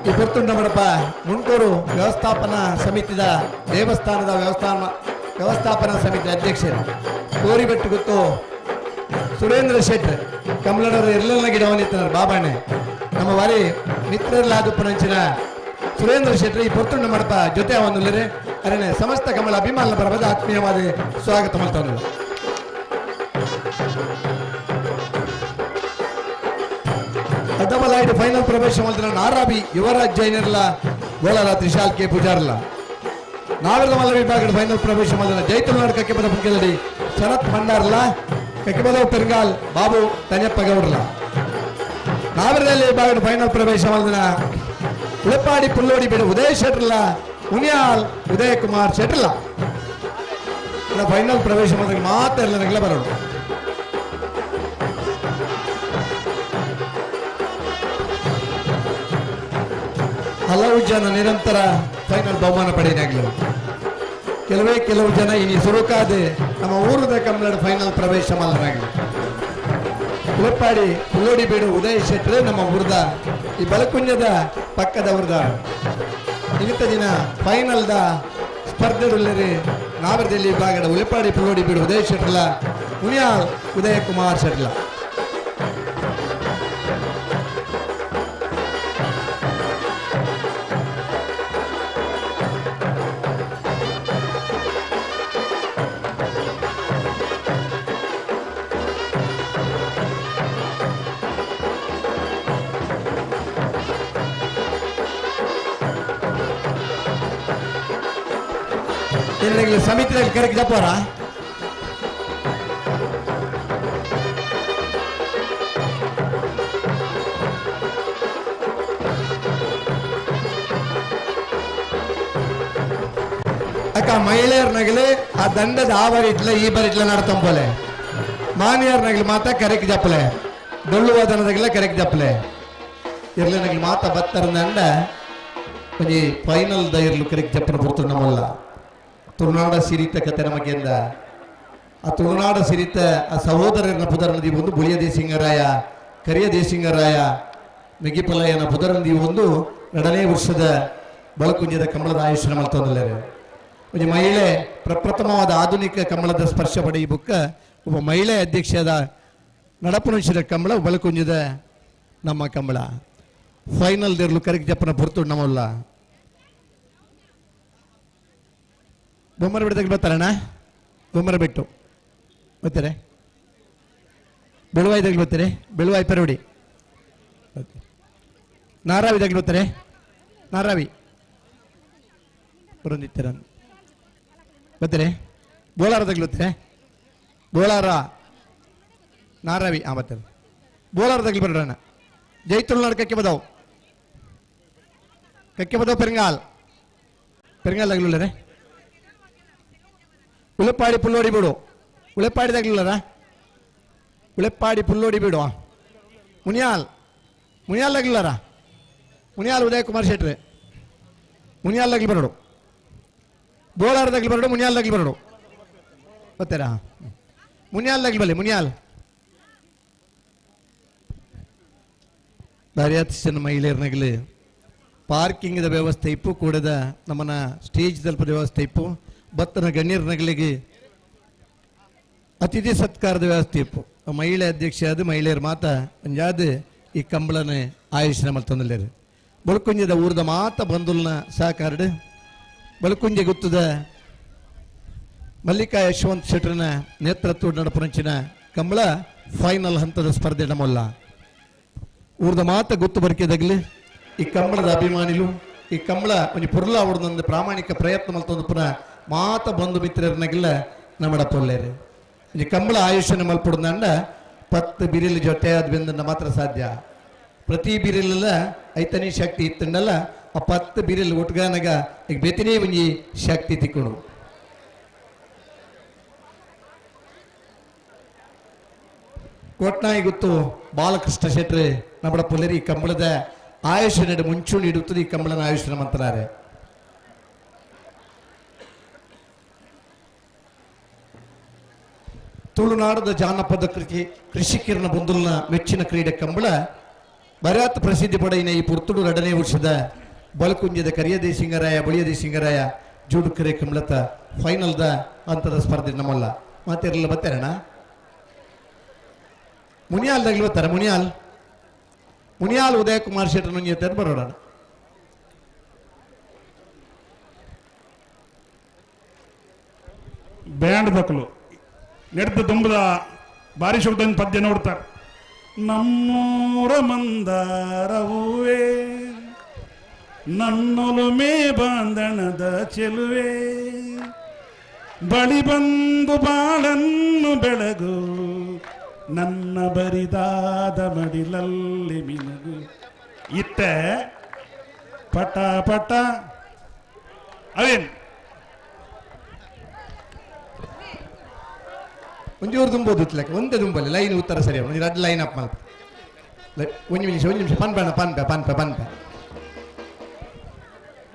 ಈ ಪುರ್ತುಂಡ ಮಂಡಪ ಮುಂಟೂರು ವ್ಯವಸ್ಥಾಪನಾ ಸಮಿತಿದ ದೇವಸ್ಥಾನದ ವ್ಯವಸ್ಥಾಪನಾ ಸಮಿತಿ ಅಧ್ಯಕ್ಷರು ಕೋರಿಬೆಟ್ಟು ಗೊತ್ತು ಸುರೇಂದ್ರ ಶೆಟ್ಟಿ ಕಮಲಡವರು ಎಲ್ಲೆಲ್ಲ ಗಿಡವನ್ನಿತ್ತனர் ಬಾಬಾಣೆ ನಮ್ಮ ವಾರಿ ಮಿತ್ರರ್ಲಾದುಪ್ಪನಂಚಿನ ಸುರೇಂದ್ರ ಶೆಟ್ಟಿ ಈ ಪುರ್ತುಂಡ ಮಂಡಪ ಜೊತೆ ಅವನುಲ್ಲರೆ ಅರಣ್ಯ ಸಮಸ್ತ ಕಮಲ ಅಭಿಮಾನ ಬರಬದ ಆತ್ಮೀಯವಾದ ಸ್ವಾಗತ ಮಾಡ್ತಾನೆ. ಡಬಲ್ ಫೈನಲ್ ಪ್ರವೇಶ ಮಾಡಿದ ನಾರಾಬಿ ಯುವರಾಜ್ ಜೈನರ್ಲ ಗೋಳಲ ತ್ರಿಶಾಲ್ ಕೆ ಪೂಜಾರ್ಲ ನಾವೆಲ್ಲ ಮಲ್ಲ ವಿಭಾಗದ ಫೈನಲ್ ಪ್ರವೇಶ ಮಾಡಿದ ಜೈತುಲ್ನಾಡು ಕಕ್ಕೆಪದ ಪುಂಕೆದಡಿ ಶರತ್ ಭಂಡಾರ್ಲ ಕಕ್ಕೆಪದ ಪೆರ್ಗಾಲ್ ಬಾಬು ತನ್ಯಪ್ಪ ಗೌಡ್ರಲ ನಾವೆಲ್ಲ ವಿಭಾಗದ ಫೈನಲ್ ಪ್ರವೇಶ ಮಾಡಿದ ಉಳಪಾಡಿ ಪುಲ್ಲೋಡಿ ಬಿಡು ಉದಯ್ ಶೆಟ್ರಲ್ಲ ಮುನಿಯಾಲ್ ಉದಯ್ ಕುಮಾರ್ ಶೆಟ್ರಲ್ಲ ಫೈನಲ್ ಪ್ರವೇಶ ಮಾಡಿದಾಗ ಮಾತ್ರ ಎಲ್ಲ ಬರೋದು. ಹಲವು ಜನ ನಿರಂತರ ಫೈನಲ್ ಬಹುಮಾನ ಪಡೆಯಲಾಗಲಿ. ಕೆಲವು ಜನ ಇನಿ ಸುರುಕಾದೆ ನಮ್ಮ ಊರದ ಕಮಲಡ ಫೈನಲ್ ಪ್ರವೇಶ ಮಾಡಲಾಗಲಿ. ಉಳಪಾಡಿ ಪುಲ್ಲೋಡಿ ಬೀಡು ಉದಯ್ ಶೆಟ್ರೆ ನಮ್ಮ ಊರದ ಈ ಬಲಕುಂಜದ ಪಕ್ಕದ ಊರದ ಇಂಥ ದಿನ ಫೈನಲ್ದ ಸ್ಪರ್ಧೆಗಳಲ್ಲಿ ನಾವರದಲ್ಲಿ ವಿಭಾಗದ ಉಳಪಾಡಿ ಪುಲ್ಲೋಡಿ ಬೀಡು ಉದಯ್ ಶೆಟ್ರಲ ಮುನಿಯಾಲ್ ಉದಯ ಕುಮಾರ್ ಶೆಟ್ಲ ಸಮಿತಿಯಲ್ಲಿ ಕರೆಕ್ಟ್ ಜಪ್ಪರ ಅಕ್ಕ ಮಹಿಳೆಯರ್ನಾಗಲಿ ಆ ದಂಡದ ಆ ಬರಿಟ್ಲ ಈ ಬರಿಟ್ಲ ನಡ್ತಂಪಲೆ ಮಾನಿಯರ್ನಾಗಲಿ ಮಾತಾ ಕರೆಕ್ಟ್ ಜಪ್ಪಲೆ ಡೊಳ್ಳು ವಾದನದಾಗಲ ಕರೆಕ್ಟ್ ಜಪ್ಪಲೆ ಇರ್ಲಿನಾಗಲಿ ಮಾತಾ ಬತ್ತರ ದಂಡ ಒಂಜಿ ಫೈನಲ್ ದ ಇರ್ಲು ಕರೆಕ್ಟ್ ಜಪ್ಪನ ಬರ್ತು ನಮ್ಮಲ್ಲ ತುಳುನಾಡ ಸಿರಿತ ಕತೆ ನಮಗೆಂದ ಆ ತುಳುನಾಡ ಸಿರಿತ ಆ ಸಹೋದರನ ಪುದರನದಿ ಒಂದು ಬುಳಿಯ ದೇಸಿಂಗರಾಯ ಕರಿಯ ದೇಸಿಂಗರಾಯ ಮೆಗಿಪಲಯನ ಪುದರನದಿ ಒಂದು 2ನೇ ವರ್ಷದ ಬಲಕುಂಜದ ಕಮಲದ ಆಯುಷ್ಯ ಮಲ್ತೊಂದಲ್ಲರೆ ಒಂದು ಮಹಿಳೆ ಪ್ರಪ್ರಥಮವಾದ ಆಧುನಿಕ ಕಮಲದ ಸ್ಪರ್ಶ ಪಡೆ ಈ ಬುಕ್ಕ ಒಬ್ಬ ಮಹಿಳೆ ಅಧ್ಯಕ್ಷದ ನಡಪುನುಷದ ಕಮಲ ಬಲಕುಂಜದ ನಮ್ಮ ಕಮಲ ಫೈನಲ್ ದೇರ್ಲು ಕರೆಕ್ಟ್ ಜಪ್ಪನ ಪುರ್ತು ನಮ್ಮಲ್ಲ ಬೊಮ್ಮರ ಬಿಡದಾಗ ಬರ್ತಾರಣ್ಣ ಬೊಮ್ಮರ ಬಿಟ್ಟು ಬರ್ತಾರೆ ಬೆಳುವಾಯ್ದಾಗ ಬರ್ತಾರೆ ಬೆಳುವಾಯಿ ಪೆರವಡಿ ನಾರಾವಿದಾಗ ಬರ್ತಾರೆ ನಾರಾವಿ ಬರೋದಿತ್ತರ ಬರ್ತಾರೆ ಬೋಲಾರದಾಗ ಬರ್ತಾರೆ ಬೋಲಾರ ನಾರಾವಿ ಬರ್ತಾರೆ ಬೋಲಾರದಾಗ ಬರೋಣ ಜೈತುಲ್ನಾಡು ಕಕ್ಕೆ ಬದಾವ್ ಪೆರಂಗಾಲ್ ಪೆರಂಗಾಲ್ದಾಗ್ಲೇ ಉಳಪಾಡಿ ಪುಲ್ಲೋಡಿ ಬಿಡು ಉಳಪಾಡಿದಾಗ್ಲಿಲ್ಲರ ಉಳಪಾಡಿ ಪುಲ್ಲೋಡಿ ಬಿಡು ಮುನಿಯಾಲ್ದಾಗ್ಲಿಲ್ಲರ ಮುನಿಯಾಲ್ ಉದಯ ಕುಮಾರ್ ಶೆಟ್ರೆ ಮುನಿಯಾಲ್ದಾಗ್ಲಿ ಬರೋಡು ಬೋಲಾರದಾಗ್ಲಿ ಬರೋಡು ಮುನಿಯಾಲ್ದಾಗ್ಲಿ ಬರೋಡು ಗೊತ್ತೇರಾ ಮುನಿಯಾಲ್ದಾಗ್ಲಿ ಬಲ್ಲಿ ಮುನಿಯಾಲ್ ದಾರಿಯಾತಿನ ಮಹಿಳೆಯರ್ನಾಗಲಿ ಪಾರ್ಕಿಂಗ್ದ ವ್ಯವಸ್ಥೆ ಇಪ್ಪು ಕೂಡದ ನಮ್ಮನ್ನ ಸ್ಟೇಜ್ ತಲುಪದ ವ್ಯವಸ್ಥೆ ಇಪ್ಪು ಭತ್ತನ ಗಣ್ಯರ್ನಗಳಿಗೆ ಅತಿಥಿ ಸತ್ಕಾರದ ವ್ಯವಸ್ಥೆ ಇಪ್ಪು ಮಹಿಳೆ ಅಧ್ಯಕ್ಷ ಅದು ಮಹಿಳೆಯರು ಮಾತ ಒಂಜಾದ ಈ ಕಂಬಳನೆ ಆಯುಷ್ಯ ಮಲ್ತಂದಲ್ಲೇರು ಬಲಕುಂಜದ ಊರದ ಮಾತ ಬಂದುಲ್ನ ಸಹಕಾರಡು ಬಲಕುಂಜೆ ಗುತ್ತದ ಮಲ್ಲಿಕಾ ಯಶವಂತ್ ಶೆಟ್ರನ ನೇತೃತ್ವ ನಡಪುರಂಚಿನ ಕಂಬಳ ಫೈನಲ್ ಹಂತದ ಸ್ಪರ್ಧೆ ನಮ್ಮಲ್ಲ ಊರದ ಮಾತ ಗೊತ್ತು ಬರ್ಕೆದಾಗಲಿ ಈ ಕಂಬಳದ ಅಭಿಮಾನಿಲು ಈ ಕಂಬಳ ಒಂದು ಪುರ್ಲ ಅವ್ರದೊಂದು ಪ್ರಾಮಾಣಿಕ ಪ್ರಯತ್ನ ಮಲ್ತೊಂದು ಪುನಃ ಮಾತ ಬಂಧು ಮಿತ್ರರನ್ನಾಗಿಲ್ಲ ನಮ್ಮಡ ಪೊಲ್ಲೇರು ಈ ಕಂಬಳ ಆಯುಷ್ಯನ ಮಲ್ಪುಡ್ದಂಡ 10 ಬಿರಿಲ್ ಜೊತೆ ಅದ್ರಿಂದ ಮಾತ್ರ ಸಾಧ್ಯ ಪ್ರತಿ ಬಿರಿಲ್ಲ ಐತನಿ ಶಕ್ತಿ ಇತ್ತಂಡಲ್ಲ ಆ 10 ಬಿರಿಲ್ ಒಟ್ಗಾನಾಗ ಈಗ ಬೆತಿನೇ ಒಂಜಿ ಶಕ್ತಿ ತಿಕ್ಕೊಡು ಕೋಟ್ನಾಯಿ ಗೊತ್ತು ಬಾಲಕೃಷ್ಣ ಶೆಟ್ರೆ ನಮ್ಮಡ ಪೊಲ್ಲೇರಿ ಈ ಕಂಬಳದ ಆಯುಷ್ಯ ನಡೆ ಮುಂಚೂಣಿ ಇಡುತ್ತದೆ ಈ ಕಂಬಳನ ಆಯುಷ್ಯನ ಮಂತ್ರಾರೆ ತುಳುನಾಡದ ಜಾನಪದ ಕೃಷಿಕರನ ಬಂದುಲ್ನ ಮೆಚ್ಚಿನ ಕ್ರೀಡೆ ಕಂಬಳ ಬರಾತ್ ಪ್ರಸಿದ್ಧಿ ಪಡೆಯಿನ ಈ ಪುರ್ತುಡು 2ನೇ ವರ್ಷದ ಬಲಕುಂಜದ ಕರಿಯದೇ ಸಿಂಗರಾಯ ಬಳಿಯದೇ ಸಿಂಗರಾಯ ಜೂಡುಕರೆ ಕಮಲತ ಫೈನಲ್ದ ಹಂತದ ಸ್ಪರ್ಧೆ ನಮ್ಮಲ್ಲ ಮಾತಿರಲ್ಲ ಬರ್ತಾರಣ ಮುನಿಯಾಲ್ದಾಗ್ಲಿ ಬರ್ತಾರೆ ಮುನಿಯಾಲ್ ಉದಯ ಕುಮಾರ್ ಶೆಟ್ಟರ್ ನುಂಜಿ ಬರೋಣ ಬ್ಯಾಂಡ್ ದಕ್ಕಲು ನಡೆದ ತುಂಬದ ಭಾರಿ ಶಬ್ದ ಪದ್ಯ ನೋಡ್ತಾರೆ. ನಮ್ಮೂರ ಮಂದಾರ ಹೂವೇ ನನ್ನೊಲುಮೆ ಬಾಂಧಣದ ಚೆಲುವೆ ಬಳಿ ಬಂದು ಬಾಳನ್ನು ಬೆಳಗು ನನ್ನ ಬರಿದಾದ ಮಡಿಲಲ್ಲಿ ಮಿನುಗು ಇತ್ತ ಪಟ ಪಟ ಅವೇನು ಒಂಚೂರು ತುಂಬೋದು ಒಂದೇ ತುಂಬಲ್ಲಿ ಲೈನ್ ಉತ್ತರ ಸರಿ ಒಂದು 2 ಲೈನ್ ಅಪ್ ಮಲ್ಪ ಒಂದು ನಿಮಿಷ ಪನ್ಪೆ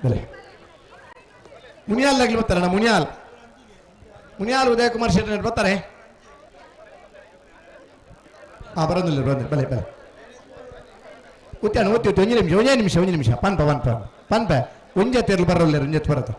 ಬಲೆ ಮುನಿಯಾಲ್ದಾಗ್ಲಿ ಬರ್ತಾರಣ್ಣ ಮುನಿಯಾಲ್ ಉದಯ ಕುಮಾರ್ ಶೆಟ್ಟರ್ ಬರ್ತಾರೆ. ಬರೋದಿಲ್ಲ ಬಲೆ ಉತ್ಯಾನ ಓದ್ತಿ ಒಂದು ನಿಮಿಷ ಪನ್ಪೆ ಒಂಜತ್ತೆರ್ಲು ಬರೋಲ್ಲ ಒಂಜತ್ತು ಬರತ್ತ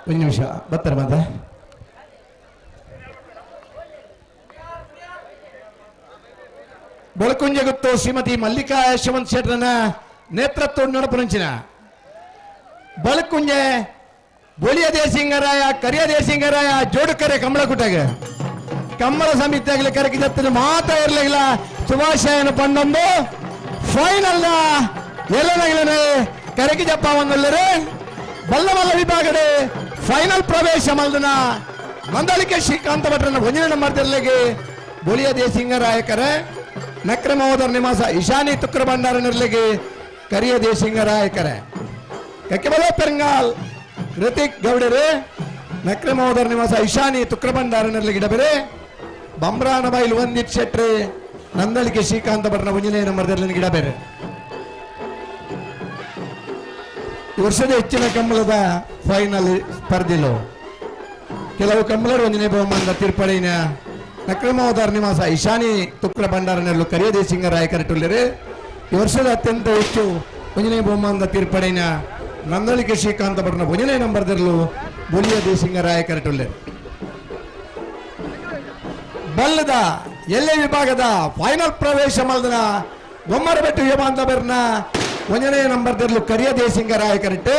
ಒಂದು ನಿಮಿಷ ಬರ್ತಾರೆ ಮತ್ತೆ ಬೊಳಕುಂಜೆ ಗೊತ್ತು ಶ್ರೀಮತಿ ಮಲ್ಲಿಕಾ ಯಶವಂತ್ ಶೆಟ್ಟರನ ನೇತೃತ್ವ ನಡಪುರಂಚಿನ ಬೊಳಕುಂಜೆ ಬೊಳಿಯದೇ ಸಿಂಗರಾಯ ಕರಿಯದೇ ಸಿಂಗರಾಯ ಜೋಡುಕರೆ ಕಮಲಕುಟಗೆ ಕಮ್ಮಲ ಸಮಿತಿಯಾಗಲಿ ಕರಕಿದತ್ತಿನ ಮಾತಾ ಇರಲಿಲ್ಲ ಶುಭಾಶಯನ ಪಂಡೊಂದು ಫೈನಲ್ ಎಲ್ಲನಗಲನೆ ಕರಕಿ ಜಪ್ಪ ಒಂದಲ್ಲರೆ ಬಲ್ಲಮಲ್ಲ ವಿಭಾಗಡೆ ಫೈನಲ್ ಪ್ರವೇಶ ಮಲ್ದನ ಮಂದಳಿಕೆ ಶ್ರೀಕಾಂತ ಭಟ್ರನ 1ನೇ ನಂಬರ್ದಲ್ಲಿಗೆ ಬೊಳಿಯದೇ ಸಿಂಗರಾಯಕರೆ ನಕ್ರ ಮಹೋದರ ನಿವಾಸ ಇಶಾನಿ ತುಕ್ರ ಭಂಡಾರ ನಿರ್ಲಿಗೆ ಕರಿಯದೇ ಸಿಂಗರಾಯಕರೆ ಕಕ್ಕೆಬಲ ಪೆರಂಗಾಲ್ ಋತಿಕ್ ಗೌಡರೆ ನಕ್ರ ಮಹೋದರ ನಿವಾಸ ಇಶಾನಿ ತುಕ್ರ ಭಂಡಾರ ನಿರ್ಲಿಗೆ ಇಡಬೇರೆ ಬಂಬ್ರಾನ ಬೈಲು ವಂದಿತ್ ಶೆಟ್ರೆ ನಂದಳಿಕೆ ಶ್ರೀಕಾಂತ ಭಟ್ರನ 1ನೇ ನಂಬರ್ದಲ್ಲಿ ಇಡಬೇರೆ. ಈ ವರ್ಷದ ಹೆಚ್ಚಿನ ಕಮ್ಮಲದ ಫೈನಲ್ ಸ್ಪರ್ಧೆಲು ಕೆಲವು ಕಮ್ಮಲರು 1ನೇ ಬಹುಮಾನದ ತೀರ್ಪಡಿನ ನಕ್ರಮೋದಾರ ನಿವಾಸ ಇಶಾನಿ ತುಕ್ರ ಭಂಡಾರನಲ್ಲೂ ಕರಿಯದೇ ಸಿಂಗರಾಯಕರಟುಲ್ಲರೆ ಈ ವರ್ಷದ ಅತ್ಯಂತ ಹೆಚ್ಚು 1ನೇ ಬಹುಮಾನದ ತೀರ್ಪಡಿನ ನಂದಳಿಕೆ ಶ್ರೀಕಾಂತ ಭಟ್ರನ 1ನೇ ನಂಬರ್ದಲ್ಲೂ ಬೊಳಿಯದೇ ಸಿಂಗರಾಯಕರಟುಲ್ಲರೆ ಬಲ್ಲದ ಎಲ್ಲೆ ವಿಭಾಗದ ಫೈನಲ್ ಪ್ರವೇಶ ಮಲ್ದನ ಗೊಮ್ಮರಬೆಟ್ಟು ಯುವಬಾಂಧವರನ್ನ 1ನೇ ನಂಬರ್ದಲ್ಲೂ ಕರಿಯದೇ ಸಿಂಗರಾಯಕರಟ್ಟೆ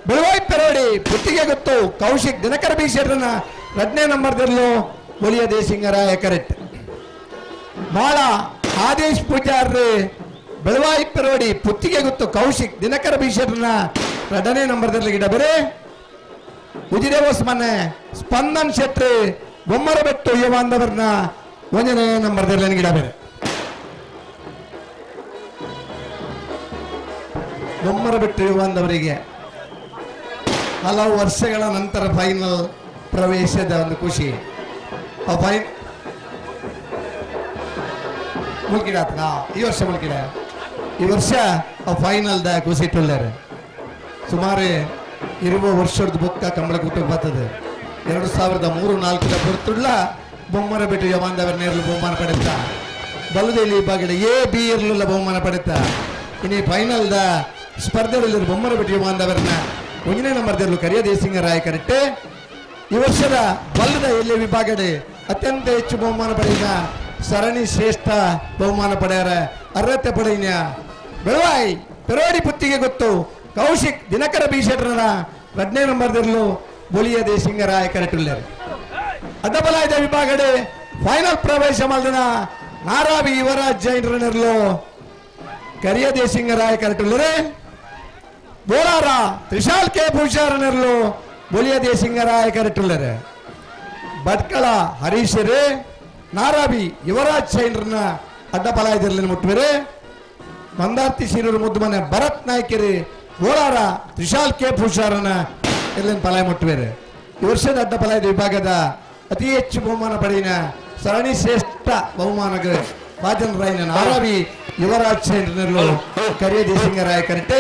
ಬೆಳವಾಯಿ ಪೆರೋಡಿ ಪುತ್ತಿಗೆ ಗೊತ್ತು ಕೌಶಿಕ್ ದಿನಕರ ಬಿ ಶೆಟ್ಟರನ 2ನೇ ನಂಬರ್ದಲ್ಲೂ ಬೊಳಿಯದೇ ಸಿಂಗರಾಯಕರಟ್ಟೆ ಬಾಳ ಆದೇಶ್ ಪೂಜಾರ್ರೆ ಬೆಳವಾಯಿ ಪೆರೋಡಿ ಪುತ್ತಿಗೆ ಗೊತ್ತು ಕೌಶಿಕ್ ದಿನಕರ ಬಿ ಶೆಟ್ಟರನ 2ನೇ ನಂಬರ್ದಲ್ಲಿ ಇಡಬೇರೆ ಉಜಿರೆ ಮನೆ ಸ್ಪಂದನ್ ಶೆಟ್ಟಿ ಬೊಮ್ಮರಬೆಟ್ಟು ಯುವಬಾಂಧವರನ್ನ 1ನೇ ನಂಬರ್ದಲ್ಲಿ ಇಡಬೇರೆ ಬೊಮ್ಮರಬೆಟ್ಟು ಯುವಬಾಂಧವರಿಗೆ ಹಲವು ವರ್ಷಗಳ ನಂತರ ಫೈನಲ್ ಪ್ರವೇಶದ ಒಂದು ಖುಷಿ ಮುಲ್ಕಿಡಾತ್ನ ಈ ವರ್ಷ ಫೈನಲ್ದ ಖುಷಿ ಟುಲ್ಲರು ಸುಮಾರು 20 ವರ್ಷದ ಬುಕ್ಕ ಕಂಬಳ ಕುಟುಂಬ ಬರ್ತದೆ 2003-4 ಹೊರತುಳ್ಳ ಬೊಮ್ಮರಬೆಟ್ಟು ಯುವಬಾಂಧವರ ನೇರಲು ಬಹುಮಾನ ಪಡೆಯುತ್ತಾ ಬಲದಲ್ಲಿ ವಿಭಾಗದ A-B ಇರಲಿಲ್ಲ ಬಹುಮಾನ ಪಡೆಯುತ್ತಾ ಇನ್ನು ಫೈನಲ್ದ ಸ್ಪರ್ಧೆಗಳಲ್ಲಿ ಬೊಮ್ಮರಬೆಟ್ಟು ಯುವಬಾಂಧವರನ್ನ 1ನೇ ನಂಬರ್ದಲ್ಲೂ ಕರಿಯದೇ ಸಿಂಗರಾಯಕರಟ್ಟೆ ಈ ವರ್ಷದ ಬಲ್ಲದ ಎಲ್ಲೆ ವಿಭಾಗಡೆ ಅತ್ಯಂತ ಹೆಚ್ಚು ಬಹುಮಾನ ಪಡೆಯಿನ ಸರಣಿ ಶ್ರೇಷ್ಠ ಬಹುಮಾನ ಪಡೆಯರ ಅರ್ಹತೆ ಪಡೆಯಿನ ಬೆಳವಾಯಿ ಪೆರೋಡಿ ಪುತ್ತಿಗೆ ಗೊತ್ತು ಕೌಶಿಕ್ ದಿನಕರ ಬಿ ಶೆಟ್ಟರನ 2ನೇ ನಂಬರ್ದಲ್ಲೂ ಬೊಳಿಯದೇ ಸಿಂಗರಾಯಕರಟುಲ್ಲರು ಅಡ್ಡಬಲಾಯದ ವಿಭಾಗಡೆ ಫೈನಲ್ ಪ್ರವೇಶ ಮಲ್ದನ ನಾರಾವಿ ಯುವರಾಜ್ ಜೈನರನರ್ಲು ಕರಿಯದೇ ಸಿಂಗರಾಯಕರಟುಲ್ಲರೆ ಬೋಳಾರ ತ್ರಿಶಾಲ್ ಕೆ ಪೂಜಾರನರ್ಲು ಬೊಲಿಯ ದೇಸಿಂಗರಾಯ ಕರೆಟ್ಟುಳ್ಳರೆ ಭಟ್ಕಳ ಹರೀಶರು ನಾರಾಬಿ ಯುವರಾಜ್ ಚೈನ್ರನ್ನ ಅಡ್ಡಪಲಾಯದಲ್ಲಿ ಮುಟ್ಟುವರೆ ಮಂದಾರ್ತಿ ಶಿರೂರು ಮುದ್ದುಮನೆ ಭರತ್ ನಾಯ್ಕರಿ ಗೋಳಾರ ತ್ರಿಶಾಲ್ ಕೆ ಪೂಜಾರನ ಎಲ್ಲಿನ ಪಲಾಯ ಮುಟ್ಟುವರೆ ಈ ವರ್ಷದ ಅಡ್ಡಪಲಾಯದ ವಿಭಾಗದ ಅತಿ ಹೆಚ್ಚು ಬಹುಮಾನ ಪಡೆಯಿನ ಸರಣಿ ಶ್ರೇಷ್ಠ ಬಹುಮಾನಕ್ಕೆ ಬಾಜನ್ ರಾಯ್ನ ನಾರಾಬಿ ಯುವರಾಜ್ ಚೈನ್ರನ್ನು ಕರಿಯ ದೇಸಿಂಗರಾಯ ಕರೆಟ್ಟೆ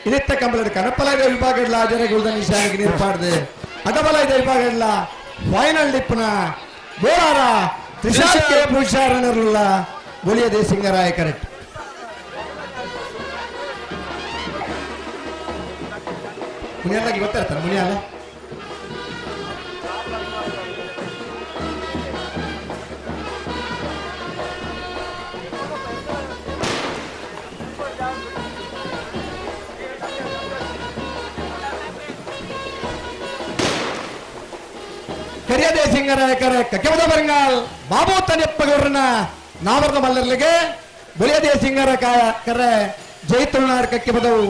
ಇನಿತ್ತ ಕಂಬಳ ಕನಪಲಾಯದ ವಿಭಾಗದ ಹಾಜರಾಗುವುದ ನಿಶಾನಿಗೆ ನೀರ್ಪಾಡ್ದೆ ಅಡ್ಡಪಲಾಯದ ವಿಭಾಗದ ಫೈನಲ್ ಡಿಪ್ನ ಗೋಳಾರ ತ್ರಿಶಾಲ್ ಕೆ ಪೂಜಾರನರ್ಲ ಬೊಲಿಯ ದೇಸಿಂಗರಾಯ ಕರೆಕ್ಟ್ ಮುನಿಯಾಲಾಗಿ ಗೊತ್ತಾಗ್ತಾನೆ ಮುನಿಯಾಲ ಕರಿಯ ದೇಸಿಂಗರಾಯ ಕರೆಕ್ಟ್ ಕೆಮದ ಬರಂಗಾಲ್ ಬಾಬು ತನೆಪ್ಪಗೌರನ ನಾವರ್ದ ಮಲ್ಲರ್ಲಿಗೆ ಬೊಲಿಯ ದೇಸಿಂಗರ ಕರೆ ಜೈ ತುಳುನಾಡ್ ಕಕ್ಕೆ ಬದವು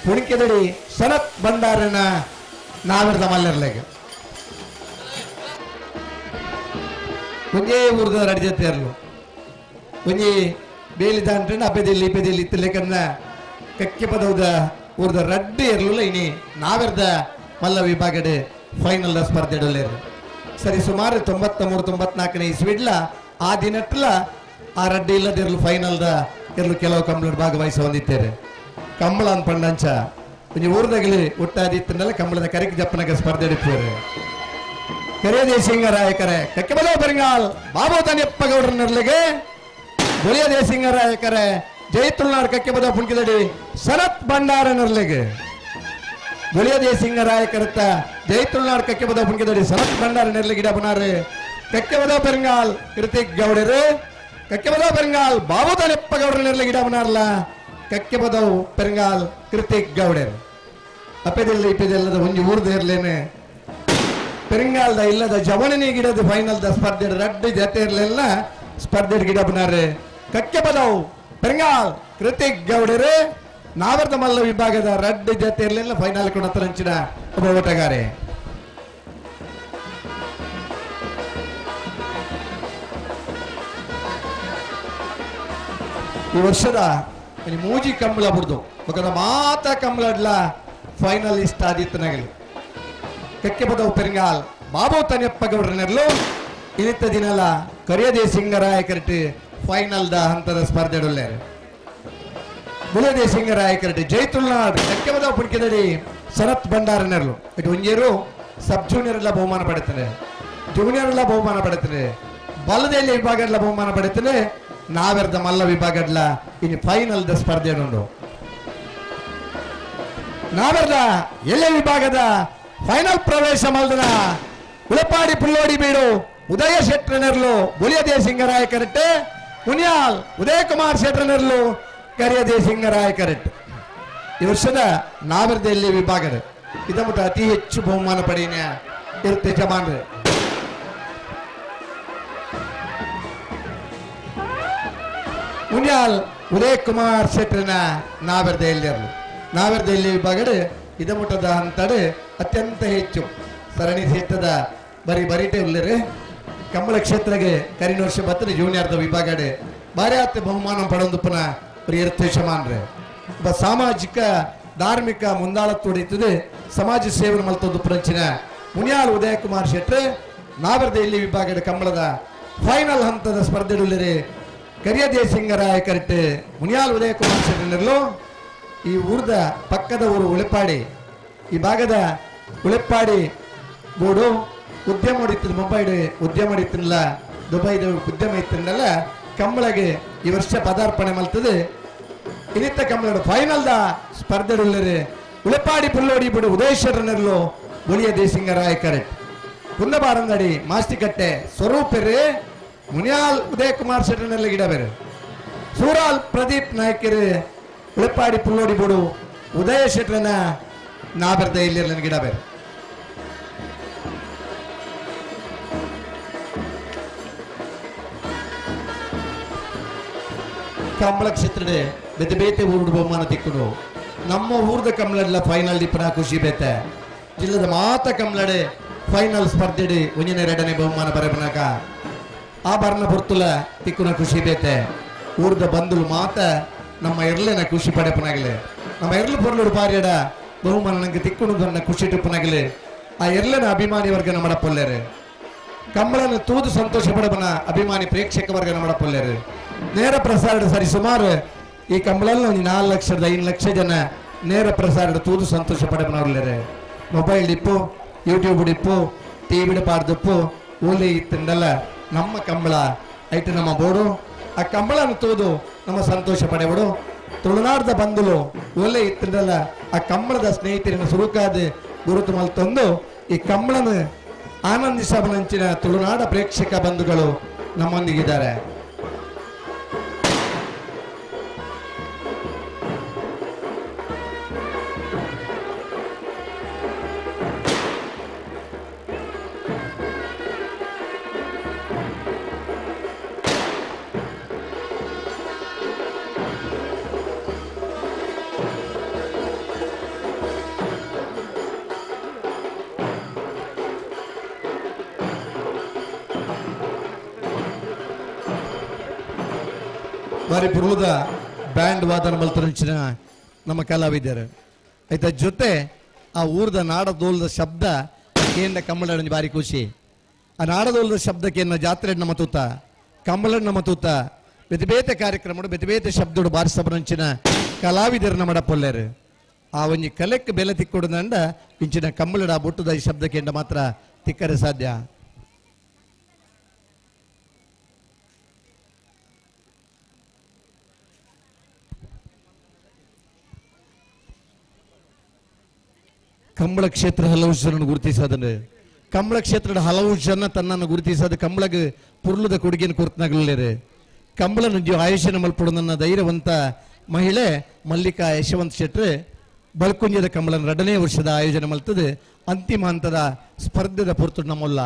ಪುಣಿಕೆದಡಿ ಸನತ್ ಬಂಡಾರನ ನಾವರ್ದ ಮಲ್ಲರ್ಲಿಗೆ ಒಂದೇ ಊರ್ದ ರಡ್ಜತೆಯರ್ಲು ಒಂಜಿ ಬೇಲಿದ ಅಂದ್ರೆ ಅಪೆದಿಲ್ಲಿ ಇಪೆದಿಲ್ಲಿ ಇತ್ತಲೇಕನ್ನ ಕಕ್ಕೆ ಪದವುದ ಊರ್ದ ರಡ್ಡು ಇರ್ಲಿಲ್ಲ ಇನಿ ನಾವೆರ್ದ ಮಲ್ಲ ವಿಭಾಗಡೆ ಫೈನಲ್ ಸ್ಪರ್ಧೆಡಲ್ಲೇರು ಸರಿ ಸುಮಾರು 93-94 ಇಸ್ವಿಡ್ಲ ಆ ದಿನಟ್ಲ ಆ ರಡ್ಡಿ ಇಲ್ಲದಿರಲು ಫೈನಲ್ದ ಇರಲು ಕೆಲವು ಕಂಬಳ ಭಾಗವಹಿಸಿ ಹೊಂದಿದ್ದೇವೆ ಕಂಬಳ ಅನ್ಪಂಡಂಚ ಒಂಜಿ ಊರ್ದಾಗಲಿ ಒಟ್ಟಾದಿತ್ತಂದಲ್ಲ ಕಂಬಳದ ಕರೆಕ್ ಜಪ್ಪನಗ ಸ್ಪರ್ಧೆ ಇಡ್ತಾರೆ ಕರಿಯ ದೇಸಿಂಗರಾಯ ಕರೆ ಕಕ್ಕೆ ಬದೋ ಬರಿಂಗಾಲ್ ಬಾಬು ತನೆಪ್ಪಗೌಡರನರ್ಲಿಗೆ ಬೊಲಿಯ ದೇಸಿಂಗರಾಯ ಕರೆ ಜೈ ತುಳುನಾಡ್ ಕಕ್ಕೆ ಬದೋ ಪುಣ್ಕಿದಡಿ ಸನತ್ ಭಂಡಾರನರ್ಲಿಗೆ ಬೊಲಿಯ ದೇಸಿಂಗರಾಯ ಕರೆತ ಜೈ ತುಳುನಾಡ್ ಕಕ್ಕೆ ಬದೋ ಪುಣ್ಕಿದಡಿ ಸನತ್ ಭಂಡಾರನರ್ಲಿ ಗಿಡ ಬನಾರೆ ಕಕ್ಕೆ ಬದೋ ಬರಿಂಗಾಲ್ ಕೃತಿಕ್ ಗೌಡರು ಕಕ್ಕೆ ಬದೋ ಬರಿಂಗಾಲ್ ಬಾಬು ತನೆಪ್ಪಗೌಡರನರ್ಲಿ ಗಿಡ ಬನಾರ್ಲ ಕಕ್ಕೆ ಬದೋ ಪೆರಂಗಾಲ್ ಕೃತಿಕ್ ಗೌಡರು ಅಪ್ಪೆದಿಲ್ಲ ಇಪ್ಪೆದಿಲ್ಲದ ಒಂಜಿ ಊರ್ದ ಇರ್ಲೇನೆ ಪೆರಿಂಗಾಲ್ದ ಇಲ್ಲದ ಜವಣನಿ ಗಿಡದ ಫೈನಲ್ ದ ಸ್ಪರ್ಧೆ ರಡ್ಡು ಜತೆ ಇರ್ಲಿಲ್ಲ ಸ್ಪರ್ಧೆ ಗಿಡ ಬನಾರೆ ಕಕ್ಕೆ ಬದವು ಪೆರಿಂಗಾಲ್ ಕೃತಿಕ್ ಗೌಡರು ನಾವರ್ದ ಮಲ್ಲ ವಿಭಾಗದ ರಡ್ಡು ಜತೆ ಇರ್ಲಿಲ್ಲ ಫೈನಲ್ ಕೂಡ ಹಂಚಿನ ಒಬ್ಬ ಓಟಗಾರೆ ಈ ವರ್ಷದ ಮೂಜಿ ಕಂಬಳ ಬಿಡ್ದು ಮಗದ ಮಾತ ಕಂಬಳಡ್ಲ ಫೈನಲಿಸ್ಟ್ ಆದಿತ್ತನಾಗಲಿ ಕಕ್ಕೆ ಬದವು ಪೆರಿಂಗಾಲ್ ಬಾಬು ತನೆಪ್ಪಗೌಡರನೆರ್ಲು ಇನಿತ್ತ ದಿನಲ ಕರಿಯ ದೇಸಿಂಗರಾಯ ಕರೆಟ್ ಫೈನಲ್ ದ ಹಂತದ ಸ್ಪರ್ಧೆಡುಲ್ಲೇರು ಬೊಲಿಯ ದೇಸಿಂಗರಾಯ ಕರೆಟ್ ಜೈ ತುಳುನಾಡ್ ಕಕ್ಕೆ ಬದವು ಪುಣ್ಕಿದಡಿ ಸನತ್ ಭಂಡಾರನೆರ್ಲು ಇటు ಒಂಜೇರು ಸಬ್ ಜೂನಿಯರ್ ಎಲ್ಲ ಬಹುಮಾನ ಪಡೆತಾರೆ ಜೂನಿಯರ್ ಎಲ್ಲ ಬಹುಮಾನ ಪಡೆತಾರೆ ಬಲದಲ್ಲಿ ವಿಭಾಗ ಎಲ್ಲ ಬಹುಮಾನ ಪಡೆತಾರೆ ನಾವೆರ್ದ ಮಲ್ಲ ವಿಭಾಗಡ್ಲ ಇನ್ನು ಫೈನಲ್ ದ ಸ್ಪರ್ಧೆ ಉಂಟು ನಾವೆರ್ದ ಎಲ್ಲ ವಿಭಾಗದ ಫೈನಲ್ ಪ್ರವೇಶ ಮಲ್ದನ ಉಳಪಾಡಿ ಪುಲ್ಲೋಡಿ ಬೀಡು ಉದಯ ಶೆಟ್ರನೆರ್ಲು ಬೊಲಿಯ ದೇಸಿಂಗರಾಯ ಕರೆಟ್ ಮುನಿಯಾಲ್ ಉದಯ ಕುಮಾರ್ ಶೆಟ್ರನೆರ್ಲು ಕರಿಯ ದೇಸಿಂಗರಾಯ ಕರೆಟ್ ಈ ವರ್ಷದ ನಾವೆರ್ದ ಎಲ್ಲಿ ವಿಭಾಗದ ಇದಮುಟ ಅತಿ ಹೆಚ್ಚು ಬಹುಮಾನ ಪಡೆಯನ ಇರುತ್ತೆ ಜಮಾನ್ರೆ ಮುನಿಯಾಲ್ ಉದಯ ಕುಮಾರ್ ಶೆಟ್ರನ ನಾವೆರ್ದ ಎಲ್ಲಿರಲು ನಾವೆರ್ದ ಎಲ್ಲಿ ವಿಭಾಗಡೆ ಇದಮುಟದ ಅಂತಡೆ ಅತ್ಯಂತ ಹೆಚ್ಚು ಸರಣಿ ಶ್ರೇಷ್ಠದ ಬರಿಟೆ ಉಳ್ಳರೆ ಕಂಬಳ ಕ್ಷೇತ್ರಗೆ ಕರಿನ ವರ್ಷ ಬತ್ತರೆ ಜೂನಿಯರ್ದ ವಿಭಾಗಡೆ ಬಾರಿ ಆತ ಬಹುಮಾನ ಪಡೊಂದುಪ್ಪನ ಪ್ರಿಯರ್ಥ ಶಮಾನ್ರೆ ಒಬ್ಬ ಸಾಮಾಜಿಕ ಧಾರ್ಮಿಕ ಮುಂದಾಳತ್ತೋಡಿತ್ತದೆ ಸಮಾಜ ಸೇವೆ ಮಲ್ತೊಂದು ಪರಂಚಿನ ಮುನಿಯಾಲ್ ಉದಯ ಕುಮಾರ್ ಶೆಟ್ರೆ ನಾವೆರ್ದ ಇಲ್ಲಿ ವಿಭಾಗದ ಕಂಬಳದ ಫೈನಲ್ ಹಂತದ ಸ್ಪರ್ಧೆಡುಳ್ಳರೆ ಕರಿಯ ದೇಸಿಂಗರಾಯ ಕರೆಟ್ ಮುನಿಯಾಲ್ ಉದಯ ಕುಮಾರ್ ಶೆಟ್ರನೆರ್ಲು ಈ ಊರ್ದ ಪಕ್ಕದ ಊರು ಉಳೆಪಾಡಿ ಈ ಭಾಗದ ಉಳೆಪ್ಪಾಡಿ ಗೋಡು ಉದ್ಯಮ ಹೊಡಿತದ ಮುಂಬೈಡ್ ಉದ್ಯಮ ಹೊಡಿತಿಲ್ಲ ದುಬೈದ ಉದ್ಯಮ ಇತ್ತಿನಲ್ಲ ಕಂಬಳಗೆ ಈ ವರ್ಷ ಪದಾರ್ಪಣೆ ಮಲ್ತದೆ ಇನಿತ್ತ ಕಂಬಳ ಫೈನಲ್ ದ ಸ್ಪರ್ಧೆಡುಳ್ಳರೆ ಉಳೆಪಾಡಿ ಪುಲ್ಲೋಡಿ ಬಿಡು ಉದಯೇಶ್ವರನೆರ್ಲು ಬೊಲಿಯ ದೇಸಿಂಗರಾಯ ಕರೆಟ್ ಕುಂದಬಾರಂದಡಿ ಮಾಸ್ತಿಕಟ್ಟೆ ಸ್ವರೂಪೆರೆ ಮುನಿಯಾಲ್ ಉದಯ ಕುಮಾರ್ ಶೆಟ್ರನೆಲ್ಲ ಗಿಡ ಬೇರೆ ಸೂರಾಲ್ ಪ್ರದೀಪ್ ನಾಯ್ಕರು ಉಳೆಪಾಡಿ ಪುಲ್ಲೋಡಿ ಬಿಡು ಉದಯ ಶೆಟ್ರನ ನಾಬೆರ್ದ ಇಲ್ಲಿರ್ಲನ ಗಿಡ ಬೇರೆ ಕಂಬಳ ಕ್ಷೇತ್ರಡೆ ಬೆದ್ದ ಬೇತೆ ಊರುಡು ಬಹುಮಾನ ತಿಕ್ಕುಡು ನಮ್ಮ ಊರ್ದ ಕಮ್ಲಡ್ಲ ಫೈನಲ್ ಡಿಪ್ಪನ ಖುಷಿ ಬೇತೆ ಜಿಲ್ಲದ ಮಾತ ಕಮ್ಲಡೆ ಫೈನಲ್ ಸ್ಪರ್ಧೆಡಿ ಒಂಜನೇ 2ನೇ ಬಹುಮಾನ ಬರಬನಕ ಆ ಬರ್ನ ಪುರ್ತುಲ ತಿಕ್ಕುನ ಖುಷಿ ಬೇತೆ ಊರ್ದ ಬಂಧುಲು ಮಾತ ನಮ್ಮ ಎರ್ಲೆನ ಖುಷಿ ಪಡೆಪನಾಗಲೆ ನಮ್ಮ ಎರ್ಲು ಪೊರ್ಲುಡು ಪಾರ್ಯಡ ಬಹುಮಾನ ನಂಗೆ ತಿಕ್ಕುನು ಬನ್ನ ಖುಷಿ ಟಿಪ್ಪನಾಗಲೆ ಆ ಎರ್ಲೆನ ಅಭಿಮಾನಿ ವರ್ಗ ನಮ್ಮಡ ಪೊಲ್ಲೆರೆ ಕಮ್ಮಳನ್ನು ತೂದು ಸಂತೋಷ ಪಡಬನ ಅಭಿಮಾನಿ ಪ್ರೇಕ್ಷಕ ವರ್ಗ ನಮ್ಮಡ ಪೊಲ್ಲೆರೆ ನೇರ ಪ್ರಸಾರ ಸರಿ ಸುಮಾರು ಈ ಕಂಬಳಲ್ಲಿ 4 ಲಕ್ಷದ 5 ಲಕ್ಷ ಜನ ನೇರ ಪ್ರಸಾರ ತೂದು ಸಂತೋಷ ಪಡೆಬನವ್ರಲ್ಲರೆ ಮೊಬೈಲ್ ಡಿಪ್ಪು ಯೂಟ್ಯೂಬ್ ಡಿಪ್ಪು ಟಿವಿ ಪಾಡ್ದಪ್ಪು ಓಲಿ ಇತ್ತಂಡಲ್ಲ ನಮ್ಮ ಕಂಬಳ ಐತೆ ನಮ್ಮ ಬೋಡು ಆ ಕಂಬಳನ್ನು ತೂದು ನಮ್ಮ ಸಂತೋಷ ಪಡೆಬಿಡು ತುಳುನಾಡದ ಬಂಧುಲು ಒಳ್ಳೆ ಇತ್ತಂಡಲ್ಲ ಆ ಕಂಬಳದ ಸ್ನೇಹಿತರನ್ನು ಸುರುಕಾದ ಗುರುತು ಮಲ್ತೊಂದು ಈ ಕಂಬಳನ ಆನಂದಿಸಬನಂಚಿನ ತುಳುನಾಡ ಪ್ರೇಕ್ಷಕ ಬಂಧುಗಳು ನಮ್ಮೊಂದಿಗಿದ್ದಾರೆ. ಬಾರಿ ಪುರ್ಲದ ಬ್ಯಾಂಡ್ ವಾದನ ಮಲ್ತರಂಚಿನ ನಮ್ಮ ಕಲಾವಿದರು ಆಯ್ತಾ ಜೊತೆ ಆ ಊರ್ದ ನಾಡದೋಲದ ಶಬ್ದ ಕೇಂದ್ರ ಕಮ್ಮಳ ಬಾರಿ ಖುಷಿ ಆ ನಾಡದೋಲದ ಶಬ್ದಕ್ಕೆ ಜಾತ್ರೆ ನಮ್ಮ ತೂತ ಕಮ್ಮಳ ನಮ್ಮ ತೂತ ಬೇತೆ ಬೇತೆ ಕಾರ್ಯಕ್ರಮ ಬೇತೆ ಬೇತೆ ಶಬ್ದೋಡು ಬಾರಿ ಸಬರಂಚಿನ ಕಲಾವಿದರು ನಮ್ಮ ಪೊಲ್ಲೆರು ಆ ಒಂಜಿ ಕಲೆಕ್ಕೆ ಬೆಲೆ ತಿಕ್ಕೊಡದಂಡ ಇಂಚಿನ ಕಮ್ಮಳಡ ಬುಟ್ಟದ ಈ ಶಬ್ದಕ್ಕೆ ಮಾತ್ರ ತಿಕ್ಕರೆ ಸಾಧ್ಯ. ಕಂಬಳ ಕ್ಷೇತ್ರ ಹಲವು ಜನರನ್ನು ಗುರುತಿಸೋದನ್ನು ಕಂಬಳ ಕ್ಷೇತ್ರದ ಹಲವು ಜನ ತನ್ನನ್ನು ಗುರುತಿಸೋದು ಕಂಬಳಗೆ ಪುರ್ಲದ ಕೊಡುಗೆಯನ್ನು ಕೊರ್ತನಾಗಲಿದ್ದಾರೆ ಕಂಬಳ ನುಜ್ಜು ಆಯುಷ್ಯನ ಮಲ್ಪಡೋದನ್ನ ಧೈರ್ಯವಂತ ಮಹಿಳೆ ಮಲ್ಲಿಕಾ ಯಶವಂತ್ ಶೆಟ್ರು ಬಲ್ಕುಂಜದ ಕಂಬಳನ 2ನೇ ವರ್ಷದ ಆಯೋಜನೆ ಮಲ್ತದೆ ಅಂತಿಮ ಹಂತದ ಸ್ಪರ್ಧೆದ ಪುರ್ತು ನಮ್ಮಲ್ಲ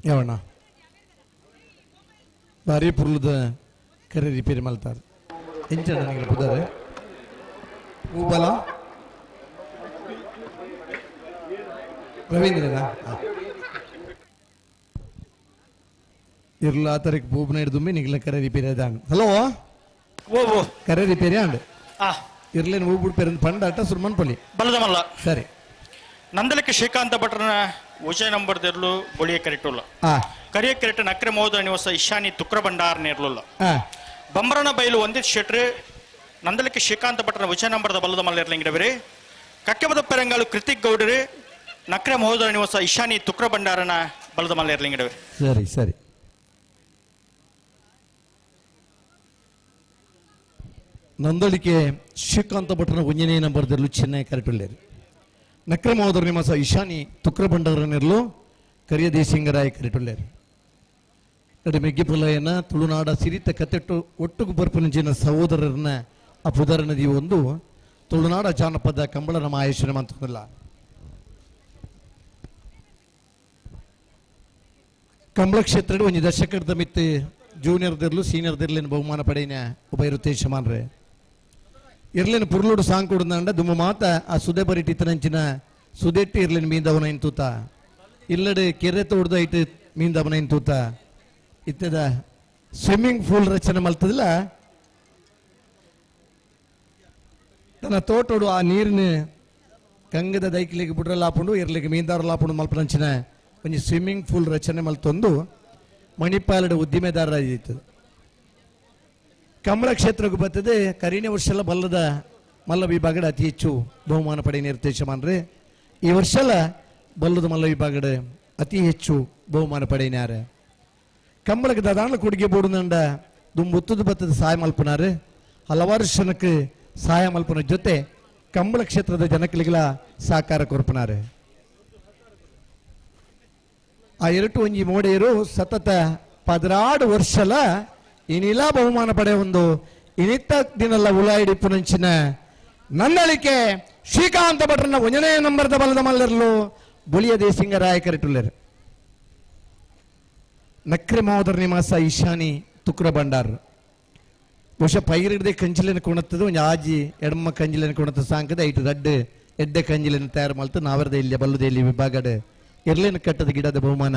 ಯಾವಣ್ಣ ಭಾರಿ ಪುರ್ಲದ ಕರೆ ರಿಪೇರಿ ಮಲ್ತಾರೆ ಎಂಚ ನನಗೆ ಬುಧಾರೆ ಹೂಬಲ ರವೀಂದ್ರನಾ ಇರ್ಲ ಆತರಕ್ಕೆ ಬೂಬ್ನ ಹಿಡ್ದುಂಬಿ ನಿಗ್ಲ ಕರೆ ರಿಪೇರಿ ಅದ ಹಲೋ ಓ ಕರೆ ರಿಪೇರಿ ಅಂಡ್ ಇರ್ಲೇನು ಹೂ ಬಿಡ್ಪೇರಿ ಪಂಡಾಟ ಸುರ್ಮನ್ ಪಲ್ಲಿ ಬಲದಮಲ್ಲ ಸರಿ ನಂದಲಕ್ಕೆ ಶ್ರೀಕಾಂತ ಭಟ್ರನ ವಿಜಯ ನಂಬರ್ ತೆರಲು ಬೊಳಿಯ ಕೆರೆಟುಲ್ಲ ಕರಿಯ ಕೆರೆಟ ನಕ್ರೆ ಮೋದ ನಿವಾಸ ಇಶಾನಿ ತುಕ್ರ ಭಂಡಾರ ನೇರ್ಲುಲ್ಲ ಬಂಬರನ ಬೈಲು ಒಂದಿತ್ ಶೆಟ್ರು ನಂದಲಕ್ಕೆ ಶ್ರೀಕಾಂತ ಭಟ್ರನ ವಿಜಯ ನಂಬರ್ದ ಬಲದ ಮಲ್ಲ ಇರ್ಲಿಂಗಿಡಬೇರಿ ಕಕ್ಕೆಬದ ಪೆರಂಗಾಳು ಕೃತಿಕ್ ಗೌಡರು ನಕ್ರೆ ಮೋದ ನಿವಾಸ ಇಶಾನಿ ತುಕ್ರ ಭಂಡಾರನ ಬಲದ ಮಲ್ಲ ಇರ್ಲಿಂಗಿಡಬೇರಿ ಸರಿ ಸರಿ ನಂದಳಿಕೆ ಶ್ರೀಕಾಂತ ಭಟ್ರನ 1ನೇ ನಂಬರ್ದಲ್ಲೂ ಚೆನ್ನೈ ಕರೆಟುಳ್ಳೇರು ನಕ್ರೆ ಮೋದರ ನಿವಾಸ ಇಶಾನಿ ತುಕ್ರ ಭಂಡಾರನಿರ್ಲು ಕರಿಯ ದೇಶಿಂಗರಾಯ ಕರೆಟುಳ್ಳೇರು ನಡು ಮೆಗ್ಗಿಪುಲಯನ ತುಳುನಾಡ ಸಿರಿತ ಕತ್ತೆಟ್ಟು ಒಟ್ಟುಗು ಬರ್ಪುನಂಚಿನ ಸಹೋದರರನ್ನ ಆ ಪುದರನದಿ ಒಂದು ತುಳುನಾಡ ಜಾನಪದ ಕಂಬಳ ನಮ್ಮ ಆಯುಷ್ಯನ ಮಂತಲ್ಲ ಕಂಬಳ ಕ್ಷೇತ್ರ ಒಂದು ದಶಕದ ಮಿತ್ತು ಜೂನಿಯರ್ದಿರ್ಲು ಸೀನಿಯರ್ದಿರ್ಲಿನ ಬಹುಮಾನ ಪಡೆಯಿನ ಒಬ್ಬ ಇರುತ್ತೆ ಶಮಾನ್ರೆ ಇರ್ಲಿನ ಪುರ್ಲುಡು ಸಾಂಗ್ ಕೊಡಂಡ ದುಮ್ಮ ಮಾತ ಆ ಸುದೆ ಬರಿಟಿತ್ತನಂಚಿನ ಸುದೆಟ್ಟಿ ಇರ್ಲಿನ ಮೀಂದವನ ಇಂತೂತ ಇಲ್ಲಡೆ ಕೆರೆ ತೋಡ್ದ ಐಟ್ ಮೀಂದವನ ಇಂತೂತ ಇತ್ತದ ಸ್ವಿಮ್ಮಿಂಗ್ ಪೂಲ್ ರಚನೆ ಮಲ್ತದಿಲ್ಲ ತನ್ನ ತೋಟೋಡು ಆ ನೀರಿನ ಕಂಗದ ದೈಕ್ಲಿಗೆ ಬಿಡ್ರಲ್ಲ ಹಾಕೊಂಡು ಇರ್ಲಿಕ್ಕೆ ಮೀಂದಾರಲ್ಲ ಹಾಕೊಂಡು ಮಲ್ಪನಂಚಿನ ಒಂದು ಸ್ವಿಮ್ಮಿಂಗ್ ಪೂಲ್ ರಚನೆ ಮಲ್ತೊಂದು ಮಣಿಪಾಲದ ಉದ್ದಿಮೆದಾರರ ಇತ್ತು ಕಂಬಳ ಕ್ಷೇತ್ರಕ್ಕೆ ಬರ್ತದೆ ಕರೀನೇ ವರ್ಷಲ ಬಲ್ಲದ ಮಲ್ಲ ವಿಭಾಗದ ಅತಿ ಹೆಚ್ಚು ಬಹುಮಾನ ಪಡೆ ನಿರ್ದೇಶಮಾನ್ರೆ ಈ ವರ್ಷಲ ಬಲ್ಲದ ಮಲ್ಲ ವಿಭಾಗದ ಅತಿ ಹೆಚ್ಚು ಬಹುಮಾನ ಪಡೆಯಿನಾರ ಕಂಬಳಕ್ಕೆ ದಾದಾಣ ಕೊಡುಗೆ ಬೋಡುನಂಡ ದುಂಬುತ್ತದ ಬತ್ತದ ಸಹಾಯ ಮಲ್ಪನಾರು ಹಲವಾರು ಜನಕ್ಕೆ ಸಹಾಯ ಮಲ್ಪನ ಜೊತೆ ಕಂಬಳ ಕ್ಷೇತ್ರದ ಜನಕಲಿಗಳ ಸಹಕಾರ ಕೊರ್ಪನಾರು ಆ ಎರಟು ಒಂಜಿ ಮೋಡೆಯರು ಸತತ 16 ವರ್ಷಲ ಇನಿಲ ಬಹುಮಾನ ಪಡೆ ಒಂದು ಇನಿತ್ತ ದಿನಲ್ಲ ಉಲಾಯಿಡಿಪ್ಪು ನಂಚಿನ ನಂದಳಿಕೆ ಶ್ರೀಕಾಂತ ಭಟ್ರನ 1ನೇ ನಂಬರ್ದ ಬಲದ ಮಲ್ಲರ್ಲು ಬುಲಿಯ ದೇಸಿಂಗ ರಾಯಕರಿಟ್ಟುಳ್ಳರು ನಕ್ರೆ ಮಹೋದರ ನಿವಾಸ ಈಶಾನಿ ತುಕ್ರ ಭಂಡಾರ್ ಬಹುಶಃ ಪೈರಿಡದೆ ಕಂಚಿಲಿನ ಕುಣತ್ತದು ಒಂದು ಆಜಿ ಎಡಮ್ಮ ಕಂಜಿಲಿನ ಕುಣತ ಸಾಂಕದ ಐಟು ರಡ್ಡು ಎಡ್ಡೆ ಕಂಜಿಲಿನ ತಯಾರು ಮಲ್ತು ನಾವರದ ಇಲ್ಲಿ ಬಲ್ಲುದ ಇಲ್ಲಿ ವಿಭಾಗದ ಇರ್ಲಿನ ಕಟ್ಟದ ಗಿಡದ ಬಹುಮಾನ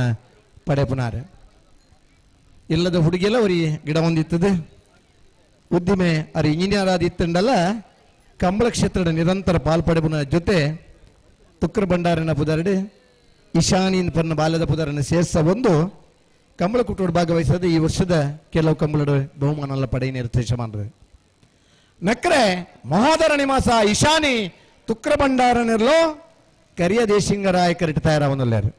ಪಡೆಪುನಾರ ಇಲ್ಲದ ಹುಡುಗಿಯಲ್ಲ ಅವರಿಗೆ ಗಿಡ ಹೊಂದಿತ್ತದು ಉದ್ದಿಮೆ ಅವ್ರ ಇಂಜಿನಿಯರ್ ಆದ ಇತ್ತಂಡಲ್ಲ ಕಂಬಳ ಕ್ಷೇತ್ರದ ನಿರಂತರ ಪಾಲ್ಪಡೆಪುನ ಜೊತೆ ತುಕ್ರ ಭಂಡಾರನ ಪುದರಡು ಈಶಾನಿನ ಪನ್ನ ಬಾಲ್ಯದ ಪುದರನ ಸೇರ್ಸ ಒಂದು ಕಂಬಳ ಕುಟುಂಬ ಭಾಗವಹಿಸೋದು ಈ ವರ್ಷದ ಕೆಲವು ಕಂಬಳ ಬಹುಮಾನ ಎಲ್ಲ ಪಡೆ ನಿರ್ದೇಶ ಮಾಡ್ರೆ ನಕ್ರೆ ಮಹೋದರ ನಿವಾಸ ಈಶಾನಿ ತುಕ್ರ ಭಂಡಾರನಿರ್ಲೋ ಕರಿಯ ದೇಶಿಂಗ ರಾಯಕರಿಟ್ಟು ತಯಾರಾವನಲ್ಲಾರು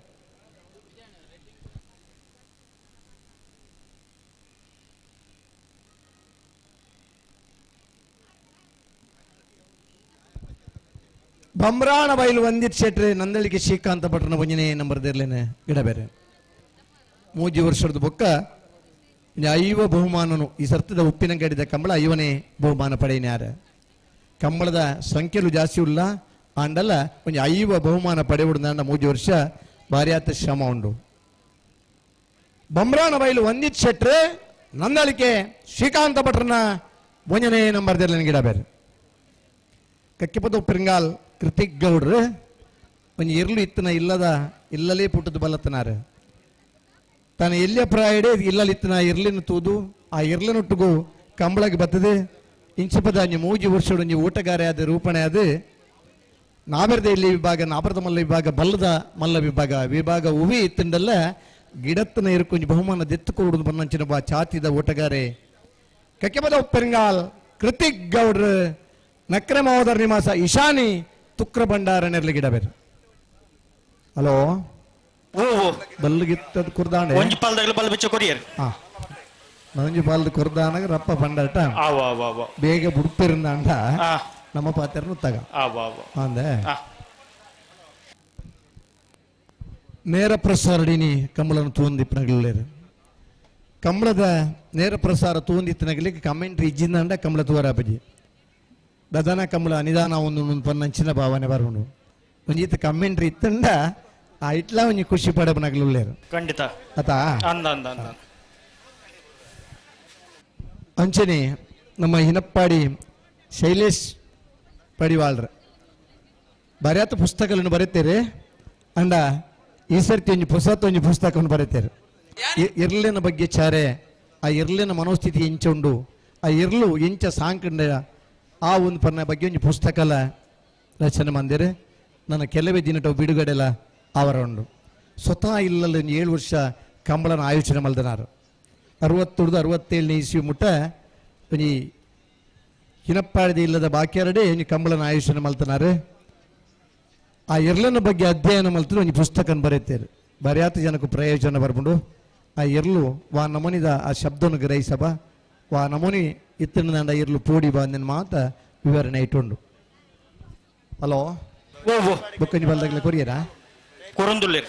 ಬಮ್ರಾಣ ಬೈಲು ವಂದಿತ್ ಶೆಟ್ರೆ ನಂದಳಿಕೆ ಶ್ರೀಕಾಂತ ಭಟ್ರನ 1ನೇ ನಂಬರ್ದಿರ್ಲೇನೆ ಗಿಡ ಬೇರೆ 3 ವರ್ಷದ ಬೊಕ್ಕ ಐವ ಬಹುಮಾನನು ಈ ಸರ್ತದ ಉಪ್ಪಿನ ಗಡಿದ ಕಂಬಳ 5ನೇ ಬಹುಮಾನ ಪಡೆಯನ್ಯಾರ ಕಂಬಳದ ಸಂಖ್ಯೆಲು ಜಾಸ್ತಿ ಉಲ್ಲ ಆಂಡಲ್ಲ ಒಂದು 5 ಬಹುಮಾನ ಪಡೆಯುವುದಂಡ 3 ವರ್ಷ ಭಾರಿ ಆತ ಶ್ರಮ ಉಂಡು ಬಮ್ರಾಣ ಬೈಲು ವಂದಿತ್ ಶೆಟ್ರೆ ನಂದಳಿಕೆ ಶ್ರೀಕಾಂತ ಭಟ್ರನ 1ನೇ ನಂಬರ್ದಿರ್ಲೇನೆ ಗಿಡ ಬೇರೆ ಕಕ್ಕಿಪದ ಉಪ್ಪಿರಂಗಾಲ್ ಕೃತಿಕ್ ಗೌಡ್ರು ಒಂದು ಇರ್ಲು ಇತ್ತನ ಇಲ್ಲದ ಇಲ್ಲಲೇ ಪುಟ್ಟದ ಬಲ್ಲತ್ತನಾರ ತಾನು ಎಲ್ಲೇ ಪ್ರಾಯಡೆ ಇಲ್ಲಲಿತ್ತನ ಇರ್ಲಿನ ತೂದು ಆ ಇರ್ಲಿನೊಟ್ಟಿಗೂ ಕಂಬಳಗೆ ಬರ್ತದೆ ಇಂಚಿಪದ 3 ವರ್ಷದ ಊಟಗಾರ ಆದ ರೂಪಣೆ ಅದು ನಾಬರದ ಇಲ್ಲಿ ವಿಭಾಗ ನಾಬರದ ಮಲ್ಲ ವಿಭಾಗ ಬಲ್ಲದ ಮಲ್ಲ ವಿಭಾಗ ಉವಿ ಇತ್ತಂಡಲ್ಲ ಗಿಡತ್ತನ ಇರ್ಕೊಂಜಿ ಬಹುಮಾನ ದೆತ್ತುಕೊಡುದು ಬನ್ನಂಚಿನ ಬಾ ಚಾತಿದ ಊಟಗಾರೆ ಕಕ್ಕೆಪದ ಉಪ್ಪರಿಂಗಾಲ್ ಕೃತಿಕ್ ಗೌಡ್ರು ನಕ್ರೆ ಮಹೋದರ ನಿವಾಸ ಈಶಾನಿ ತುಕ್ರ ಭಂಡಾರ ನೆರ್ಲಿ ಗಿಡ ಬೇರೆ ಹಲೋ ಓ ಬಲ್ಲಗಿತ್ತದ ಕುರ್ದಾಂಡೆ ಒಂಜಿ ಪಾಲ್ದಾಗಲ ಬಲ್ಲ ಬಿಚ್ಚ ಕೊರಿಯರ್ ನಂಜು ಪಾಲ್ದ ಕುರ್ದಾನಾಗ ರಪ್ಪ ಬಂಡಾಟ ಬೇಗ ಬುಡ್ಪಿರಂದಾಂಡ ನಮ್ಮ ಪಾತ್ರನು ತಗ ಅಂದೆ ನೇರ ಪ್ರಸಾರಡಿನಿ ಕಂಬಳನ್ನು ತೂಂದಿಪ್ಪನಗಲೇರು ಕಂಬಳದ ನೇರ ಪ್ರಸಾರ ತೂಂದಿತ್ತನಗಲಿಕ್ಕೆ ಕಮೆಂಟ್ರಿ ಇಜ್ಜಿಂದಾಂಡ ಕಂಬಳ ತೂವರಾಪಜಿ ದದನ ಕಂಬಳ ನಿಧಾನ ಒಂದು ಪನ್ನಂಚಿನ ಭಾವನೆ ಬರೋಣ ಒಂಜಿತ ಕಮೆಂಟ್ರಿ ಇತ್ತಂಡ ಆ ಇಟ್ಲ ಒಂಜಿ ಖುಷಿ ಪಡಬನಗಲೇರು ಖಂಡಿತ ಆತಾ ಅಂದ ಅಂದ ಅಂದ ಅಂಚನೆ ನಮ್ಮ ಹಿನಪ್ಪಾಡಿ ಶೈಲೇಶ್ ಪಡಿವಾಳ್ರ ಬರೆಯಾತ ಪುಸ್ತಕಗಳನ್ನು ಬರೀತೇರೆ ಅಂಡ ಈ ಸರ್ತಿ ಒಂಜಿ ಪುಸ್ತಕವನ್ನು ಬರೀತೇರೆ ಇರ್ಲಿನ ಬಗ್ಗೆ ಚಾರೆ ಆ ಇರ್ಲಿನ ಮನೋಸ್ಥಿತಿ ಎಂಚುಂಡು ಆ ಇರ್ಲು ಎಂಚ ಸಾಂಕಂಡ ಆ ಒಂದು ಪನ್ನ ಬಗ್ಗೆ ಒಂದು ಪುಸ್ತಕಲ ರಚನೆ ಮಂದಿರೆ ನನ್ನ ಕೆಲವೇ ದಿನಟ ಬಿಡುಗಡೆಲ್ಲ ಅವರ ಉಂಡು ಸ್ವತಃ ಇಲ್ಲಲ್ಲ 7 ವರ್ಷ ಕಂಬಳನ ಆಯೋಜನೆ ಮಲ್ದನಾರು 67 ಇಸ್ವಿ ಮುಟ್ಟ ಒಂಜಿ ಹಿನಪ್ಪಾಡಿದ ಇಲ್ಲದ ಬಾಕಿಯರಡೆ ಒಂಜಿ ಕಂಬಳನ ಆಯೋಜನೆ ಮಲ್ತನಾರು ಆ ಇರ್ಲನ ಬಗ್ಗೆ ಅಧ್ಯಯನ ಮಲ್ತರು ಒಂಜಿ ಪುಸ್ತಕನ ಬರೀತೇರು ಬರೆಯಾತ ಜನಕ್ಕೂ ಪ್ರಯೋಜನ ಬರ್ಬಂಡು ಆ ಇರ್ಲು ವಾ ನಮನಿದ ಆ ಶಬ್ದವನ್ನು ಗ್ರಹಿಸಬ ವಾ ನಮೂನಿ ಇತ್ತಿನ ಇರ್ಲು ಪೋಡಿ ಬಂದಿನ ಮಾತ ವಿವರಣೆ ಇಟ್ಟುಂಡು ಹಲೋ ಬುಕ್ಕಂಜಿ ಬಲ್ದಾಗಲೇ ಕೊರಿಯರಾ ಕೊರಂದುಲ್ಲೇರ್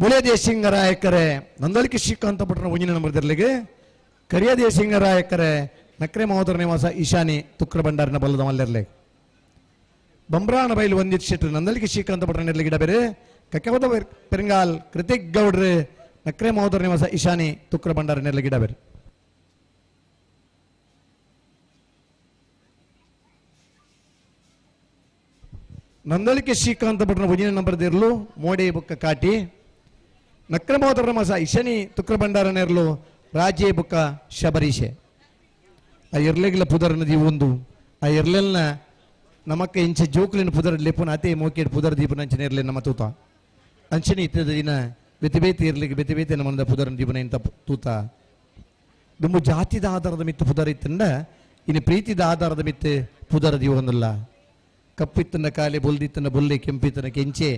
ಬುಲೆ ದೇಶಿಂಗರಾಯಕರೇ ನಂದಳಿಕೆ ಶ್ರೀಕಾಂತ ಭಟ್ರನ 1ನೇ ನಂಬರ್ದಲ್ಲಿಗೆ ಕರಿಯ ದೇಶಿಂಗರಾಯಕರೇ ನಕ್ರೆ ಮಹೋದರ ನಿವಾಸ ಈಶಾನಿ ತುಕ್ರ ಭಂಡಾರನ ಬಲ್ಲದ ಮಲ್ಲರ್ಲೆ ಬಂಬ್ರಾಣ ಬೈಲು ವಂದಿತ್ ಶೆಟ್ರು ನಂದಳಿಕೆ ಶ್ರೀಕಾಂತ ಭಟ್ರನಲ್ಲಿ ಗಿಡ ಬೇರೆ ಕಕ್ಕೆಪದ ಪೆರಿಂಗಾಲ್ ಕೃತಿಕ್ ಗೌಡ್ರು ನಕ್ರೆ ಮಹೋದರ ನಿವಾಸ ಈಶಾನಿ ತುಕ್ರ ಭಂಡಾರನಲ್ಲಿ ಗಿಡ ಬೇರೆ ನಂದಳಿಕೆ ಶ್ರೀಕಾಂತ ಭಟ್ರನ 1ನೇ ನಂಬರ್ದಿರ್ಲು ಮೋಡೆ ಬುಕ್ಕ ಕಾಟಿ ನಕ್ರೆ ಮಹೋದರ ನಿವಾಸ ಈಶಾನಿ ತುಕ್ರ ಭಂಡಾರನಿರ್ಲು ರಾಜೇ ಬುಕ್ಕ ಶಬರೀಶೆ ಆ ಇರ್ಲೆಗಿಲ ಪುದರ್ ನದಿ ಒಂದು ಆ ಇರ್ಲೆಲ್ನ ನಮಕ್ಕ ಇಂಚೆ ಜೋಕ್ಲಿನ ಪುದರ್ ಲೆಪುನ ಅತೆ ಮೋಕೆಡ್ ಪುದರ್ ದೀಪನ ಅಂಚನೆ ಇರ್ಲೆ ನಮ್ಮ ತೂತ ಅಂಚನೆ ಇತ್ತದ ದಿನ ಬೆತಿಬೇತಿ ಇರ್ಲಿಕ್ಕೆ ಬೆತಿಬೇತಿ ನಮ್ಮದ ಪುದರನ ದೀಪನ ಇಂತ ತೂತ ದುಂಬು ಜಾತಿದ ಆಧಾರದ ಮಿತ್ತು ಪುದರ್ ಇತ್ತಂಡ ಇನ್ನು ಪ್ರೀತಿದ ಆಧಾರದ ಮಿತ್ತು ಪುದರ ದೀವೊಂದಲ್ಲ ಕಪ್ಪಿತ್ತನ ಕಾಲೆ ಬೊಲ್ದಿತ್ತನ ಬೊಲ್ಲೆ ಕೆಂಪಿತ್ತನ ಕೆಂಚೆ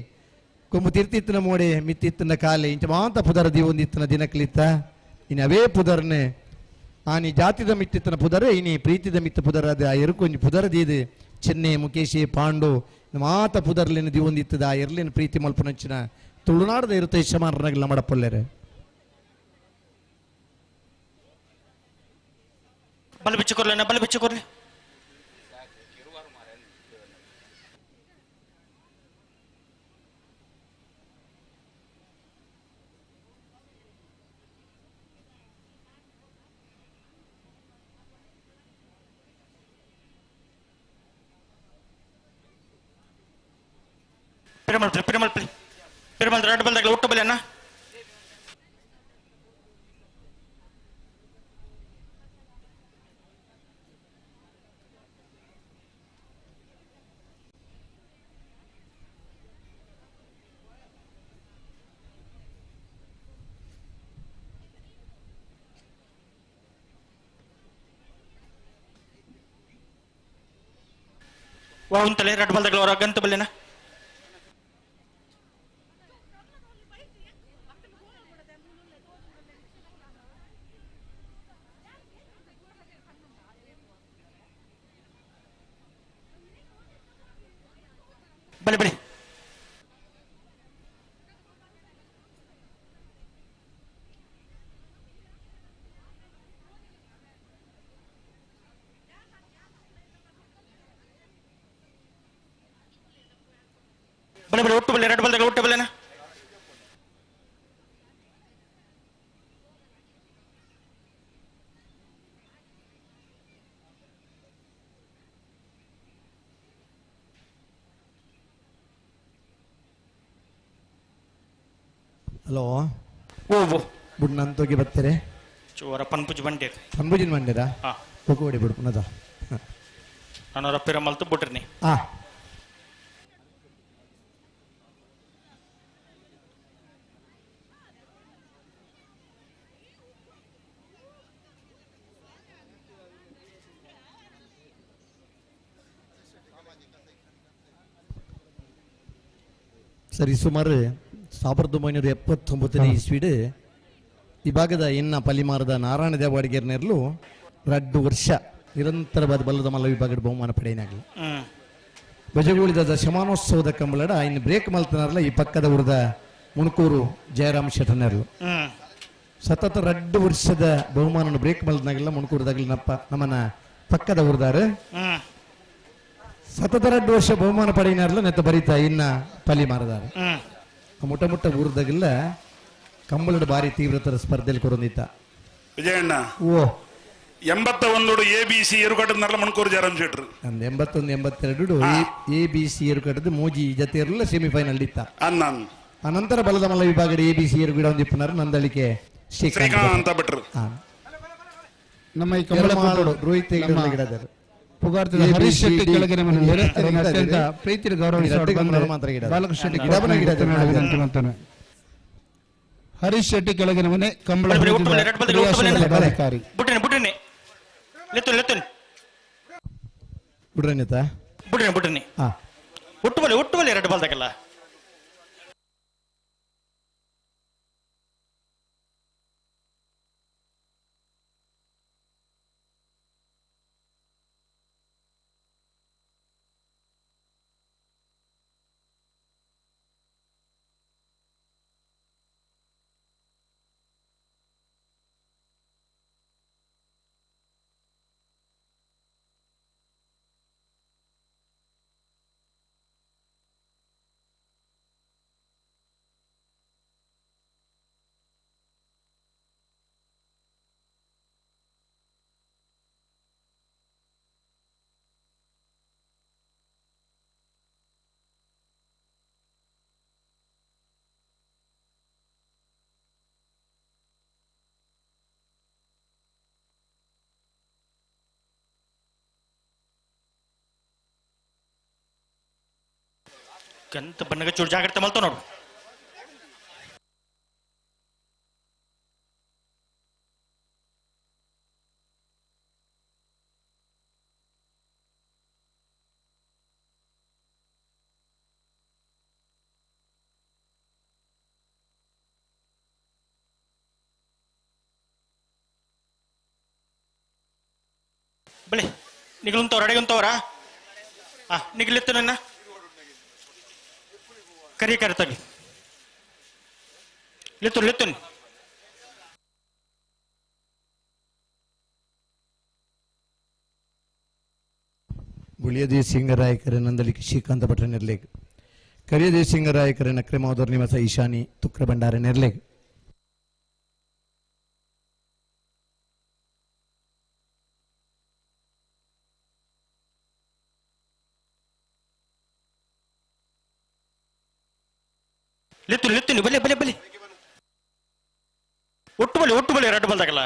ಕೊಂಬು ತಿರ್ತಿತ್ತನ ಮೋಡೆ ಮಿತ್ತಿತ್ತನ ಕಾಲೆ ಇಂಚ ಮಾತ ಪುದರ ದೀವೊಂದಿತ್ತನ ದಿನಕ್ಲಿತ್ತ ಇನ್ನು ಅವೇ ಪುದರ್ನೆ ಆನಿ ಜಾತಿದ ಮಿತ್ತಿತ್ತನ ಪುದರ ಇನಿ ಪ್ರೀತಿದ ಮಿತ್ತ ಪುದರ ಅದ ಆ ಎರುಕೊಂಜಿ ಪುದರ ದೀದು ಚೆನ್ನೈ ಮುಖೇಶಿ ಪಾಂಡು ಮಾತ ಪುದರ್ಲಿನ ದಿವೊಂದಿತ್ತದ ಇರ್ಲಿನ ಪ್ರೀತಿ ಮಲ್ಪನಂಚಿನ ತುಳುನಾಡದ ಇರುತ್ತೆ ಶಮಾರನಾಗಲ್ಲ ಮಾಡಪ್ಪಲ್ಲೇರೆ ಬಲ್ ಬಿಚ್ಚಿಕೊರ್ಲೇನ ಬಲ್ ಬಿಚ್ಚಿಕೊರ್ಲಿ ಪಿರಮಲ್ ರೆಡ್ ಬಲ್ದಾಗ ಒಟ್ಟು ಬಲ್ಲೇನ ಉಂತಲೆ ರೆಡ್ ಬಲ್ದಾಗ ಅವ್ರ ಗಂತ ಬಲ್ಲೇನ ಬಲೆ ಬಲೆ ಬಲೆ ಬಲೆ ಒಟ್ಟು ಬಲೆ ರೆಡ್ ಬಲ್ದಾಗ ಒಟ್ಟು ಬಲ್ಲೇನ ಹಲೋ ಓ ಬುಡ್ ನಂತೋಗಿ ಬರ್ತಾರೆ ಚೋರ ಪನ್ಪುಜ್ ಬಂಡೆ ಅಂಬುಜಿನ ಮಂಡ್ಯದ ಹಾ ಪುಕೋಡಿ ಬಿಡು ಪುನದ ನಾನು ಪಿರಮಲ್ ಬಿಟ್ರಿ ಹಾ ಸರಿ ಸುಮಾರು 1979 ಇಸ್ವಿಡ್ ಈ ಭಾಗದ ಎನ್ನ ಪಲಿಮಾರದ ನಾರಾಯಣ ದೇವಾಡಿಗೆರ್ನೆರ್ಲು 2 ವರ್ಷ ನಿರಂತರವಾದ ಬಲ್ಲದ ಮಲ್ಲ ವಿಭಾಗದ ಬಹುಮಾನ ಪಡೆಯನಾಗಲಿ ಬಜಗುಳಿದ ಶಮಾನೋತ್ಸವದ ಕಂಬಳಡ ಇನ್ನು ಬ್ರೇಕ್ ಮಲ್ತನಾರಲ್ಲ ಈ ಪಕ್ಕದ ಊರದ ಮುಣಕೂರು ಜಯರಾಮ್ ಶೆಟ್ಟನರ್ಲು ಸತತ 2 ವರ್ಷದ ಬಹುಮಾನ ಬ್ರೇಕ್ ಮಲ್ತನಾಗಲ್ಲ ಮುಣಕೂರದಾಗಲಿ ನಮ್ಮನ ಪಕ್ಕದ ಊರದಾರು ಸತತ 2 ವರ್ಷ ಬಹುಮಾನ ಪಡೆಯಿನಾರಲ್ಲ ನೆತ್ತ ಬರೀತಾ ಇನ್ನ ಪಲಿ ಮಾರದಾರ ಮುಟ್ಟ ಊರದಾಗಿಲ್ಲ ಕಂಬಳದ ಬಾರಿ ತೀವ್ರತರ ಸ್ಪರ್ಧೆಯಲ್ಲಿ ಕೊರೊಂದಿತ್ತ ವಿಜಯಣ್ಣ ಓ 81 ABC ಏರುಕಟ್ಟದ ಮಣ್ಕೂರು ಜಯರಾಮ್ ಶೆಟ್ರು 81 82 ABC ಏರುಕಟ್ಟದ ಮೂಜಿ ಜತೆ ಇರಲಿಲ್ಲ ಸೆಮಿಫೈನಲ್ ಇತ್ತ ಅನಂತರ ಬಲದ ಮಲ್ಲ ವಿಭಾಗದ ABC ಏರುಗಿಡ ಒಂದಿಪ್ಪನಾರು ನಂದಳಿಕೆ ಶ್ರೀಕಾಂತ ಭಟ್ರು ನಮ್ಮ ಈ ಕಂಬಳ ರೋಹಿತ್ ಗಿಡದರು ಪುಗಾರ್ತಿದ ಹರೀಶ್ ಶೆಟ್ಟಿ ಕೆಳಗಿನ ಮನೆಯಲ್ಲಿ ಅತ್ಯಂತ ಪ್ರೀತಿಯ ಗೌರವ ಬಾಲಕೃಷ್ಣ ಶೆಟ್ಟಿ ಹರೀಶ್ ಶೆಟ್ಟಿ ಕೆಳಗಿನ ಮನೆ ಕಂಬಳ ಅಧಿಕಾರಿ ಬಿಟ್ರಿ ಒಟ್ಟು ಬಲೆ ರೆಡ್ ಬಾಲ್ದಾಗಲ್ಲ ಗಂತ ಬಣ್ಣಗ ಚೂರು ಜಾಗ್ರತೆ ಮಲ್ತ ನೋಡು ಬಳಿ ನಿಗಲುಂತವ್ರ ಅಡೆಗುಂತವ್ರ ನಿಗ್ಲೆತ್ತು ನನ್ನ ಕರಿ ತಗಿ ಲೆತ್ತು ಲೆತ್ತು ಬುಳಿಯದಿ ಸಿಂಗರಾಯಕರ ನಂದಲಿಕೆ ಶ್ರೀಕಾಂತ ಭಟ್ರ ನೆರ್ಲೇಗ್ ಕರಿಯದಿ ಸಿಂಗರಾಯಕರ ನಕ್ರೆ ಮಹೋದರ ನಿವಾಸ ಈಶಾನಿ ತುಕ್ರ ಭಂಡಾರ ನೆರ್ಲೇಗ್ ಲೆತ್ತು ಲೆತ್ತು ಬಲೆ ಬಲೆ ಬಲೆ ಒಟ್ಟು ಬಲೆ ಎರಡು ಬಲ್ದಾಗಲ್ಲ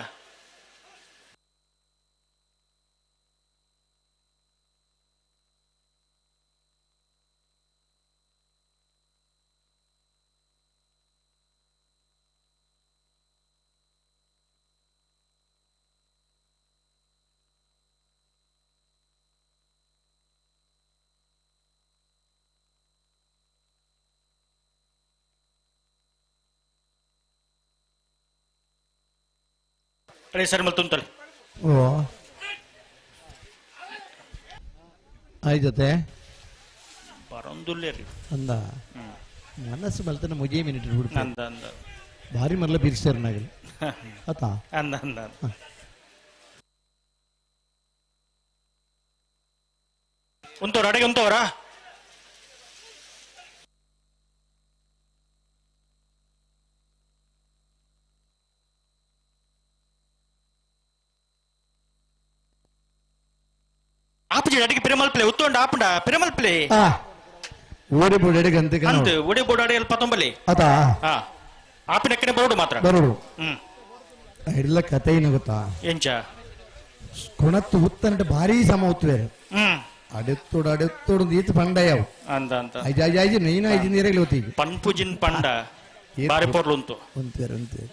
ಅರೆ ಸರ್ ಮಲ್ತುಂತಲೆ ಓ ಆಯ್ತತೆ ಬರೊಂದುಲ್ಲೇ ರೀ ಅಂದ ಮನಸ್ಸು ಮಲ್ತನ ಮುಗಿಯ ಮಿನಿಟ್ ಬಿಡ್ತು ಅಂದ ಅಂದ ಭಾರಿ ಮರಲ ಬೀರ್ಸ್ಯಾರ ನಾಗಲಿ ಆತ ಅಂದ ಅಂದ ಉಂತವ್ರ ಅಡೆಗೆ ಉಂತವ್ರಾ ಆಪಜಿ ಅಡಿಗೆ ಪಿರಮಲ್ಪ್ಲೆ ಉತ್ತೊಂಡ ಆಪುಂಡ ಪಿರಮಲ್ಪ್ಲೆ ಓಡಿ ಬೋಡಿ ಗಂತೆ ಅಂತೆ ಒಡೆ ಬೋಡಾಡಿ ಅಲ್ಪ ಪತ್ತೊಂಬಲ್ಲಿ ಆತ ಆಪಿನಕ್ಕನೆ ಬೋರ್ಡು ಮಾತ್ರ ಬರೋಡು ಹ್ಮ್ ಎಲ್ಲ ಕತೆ ಏನು ಗೊತ್ತಾ ಎಂಚ ಕೊಣತ್ತು ಉತ್ತಂಟ ಭಾರಿ ಸಮ ಉತ್ತುವೆ ಅಡೆತ್ತೋಡು ನೀತು ಪಂಡಯವು ಅಂದ ಅಂತ ಐಜಾಜಿ ನೀನು ಐದು ನೀರಲ್ಲಿ ಓದ್ತೀವಿ ಪನ್ಪುಜಿನ್ ಪಂಡ ಬಾರಿ ಪೋರ್ಲು ಉಂಟು ಅಂತೆ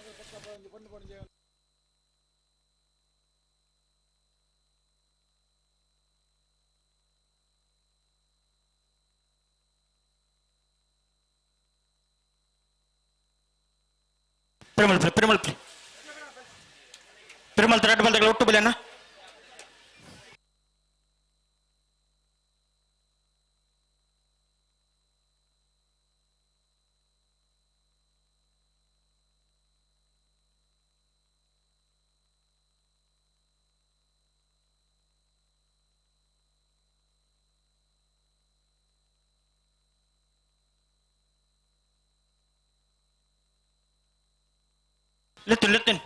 ಪಿರಮಲ್ ಎರಡು ಬಲ್ದಾಗ ಒಟ್ಟು ಬಲೆನ ಲೆತ್ತು ಲೆತ್ತೇನು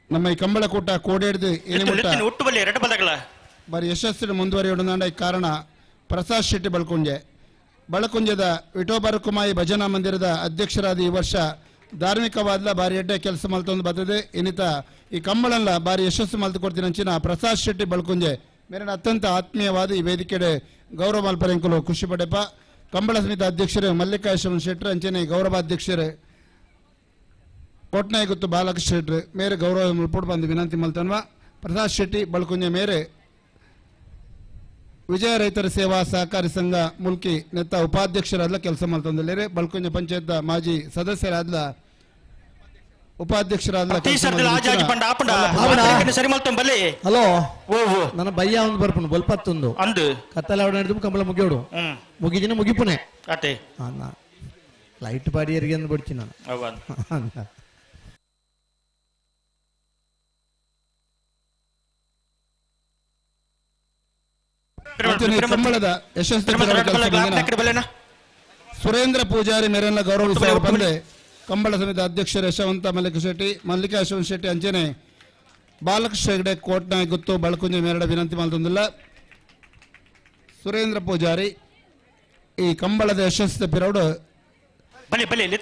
ನಮ್ಮ ಈ ಕಂಬಳಕೂಟ ಕೋಡಿಡ್ದು ಏನಿಮುಟ್ಟ ಒಟ್ಟು ಬಲೆ ಎರಡು ಬಲ್ದಾಗಲ್ಲ ಬಾರಿ ಯಶಸ್ಸಿನ ಮುಂದುವರಿಯೋಣ ಕಾರಣ ಪ್ರಸಾದ್ ಶೆಟ್ಟಿ ಬಳಕುಂಜದ ವಿಠೋಬರ ಕುಮಾಯಿ ಭಜನಾ ಮಂದಿರದ ಅಧ್ಯಕ್ಷರಾದ ಈ ವರ್ಷ ಧಾರ್ಮಿಕವಾದ ಬಾರಿ ಎಡ್ಡೆ ಕೆಲಸ ಮಲ್ತೊಂದು ಬರ್ತದೆ ಇನ್ನಿತ ಈ ಕಂಬಳಲ್ಲ ಬಾರಿ ಯಶಸ್ಸು ಮಲ್ತು ಕೊಡ್ತೀನಿ ಅಂಚಿನ ಪ್ರಸಾದ್ ಶೆಟ್ಟಿ ಬಳಕುಂಜೆ ಮೇರಿನ ಅತ್ಯಂತ ಆತ್ಮೀಯವಾದ ಈ ವೇದಿಕೆಡೆ ಗೌರವ ಮಲ್ಪರೆಂಕಲು ಖುಷಿ ಪಡೆಪ ಕಂಬಳ ಸಮಿತಿ ಅಧ್ಯಕ್ಷರು ಮಲ್ಲಿಕಾರ್ಜುನ ಶೆಟ್ಟರು ಅಂಚನೆ ಗೌರವಾಧ್ಯಕ್ಷರು ಕೋಟ್ನಾಯ ಗುತ್ತು ಬಾಲಕೃಷ್ಣ ಶೆಟ್ಟರು ಮೇರೆ ಗೌರವ ಮಲ್ಪೋಡು ಬಂದು ವಿನಂತಿ ಮಲ್ತನ್ವ ಪ್ರಸಾದ್ ಶೆಟ್ಟಿ ಬಳಕುಂಜೆ ಮೇರೆ ವಿಜಯ ರೈತರ ಸೇವಾ ಸಹಕಾರಿ ಸಂಘ ಮುಲ್ಕಿ ನೆತ್ತ ಉಪಾಧ್ಯಕ್ಷರಾದ ಕೆಲಸ ಮಾಡ್ತಂದಿದ್ದಾರೆ ಬಲ್ಕುಂಜ ಪಂಚಾಯತ್ ಮಾಜಿ ಸದಸ್ಯರಾದ ಉಪಾಧ್ಯಕ್ಷರಾದ ಹಲೋ ನನ್ನ ಬಯ್ಯ ಒಂದು ಬರ್ಪುನು ಬಲ್ಪತ್ತೊಂದು ಅಂದು ಕತ್ತಲ ಹಿಡಿದು ಕಂಬಳ ಮುಗಿಯೋಡು ಮುಗಿದಿನ ಮುಗಿಪುನೆ ಅಟೆ ಲೈಟ್ ಬಾಡಿಯರಿಗೆ ಅಂದು ಬಿಡ್ತೀನಿ ನಾನು ಕಂಬಳದ ಯಶಸ್ವಿ ಸುರೇಂದ್ರ ಪೂಜಾರಿ ಮೇರೆಲ್ಲ ಗೌರವಿಸುವ ಬಂದೆ ಕಂಬಳ ಸಮಿತಿ ಅಧ್ಯಕ್ಷರು ಯಶವಂತ ಮಲ್ಲಿಕಾರ್ಜುನ ಶೆಟ್ಟಿ ಅಂಚನೆ ಬಾಲಕೃಷ್ಣ ಹೆಗಡೆ ಕೋಟ್ನಾಯ್ ಗುತ್ತು ಬಳಕುಂಜೆ ಮೇರಡ ವಿನಂತಿ ಮಾಡ್ತಂದಿಲ್ಲ ಸುರೇಂದ್ರ ಪೂಜಾರಿ ಈ ಕಂಬಳದ ಯಶಸ್ವಿ ಪಿರೌಡು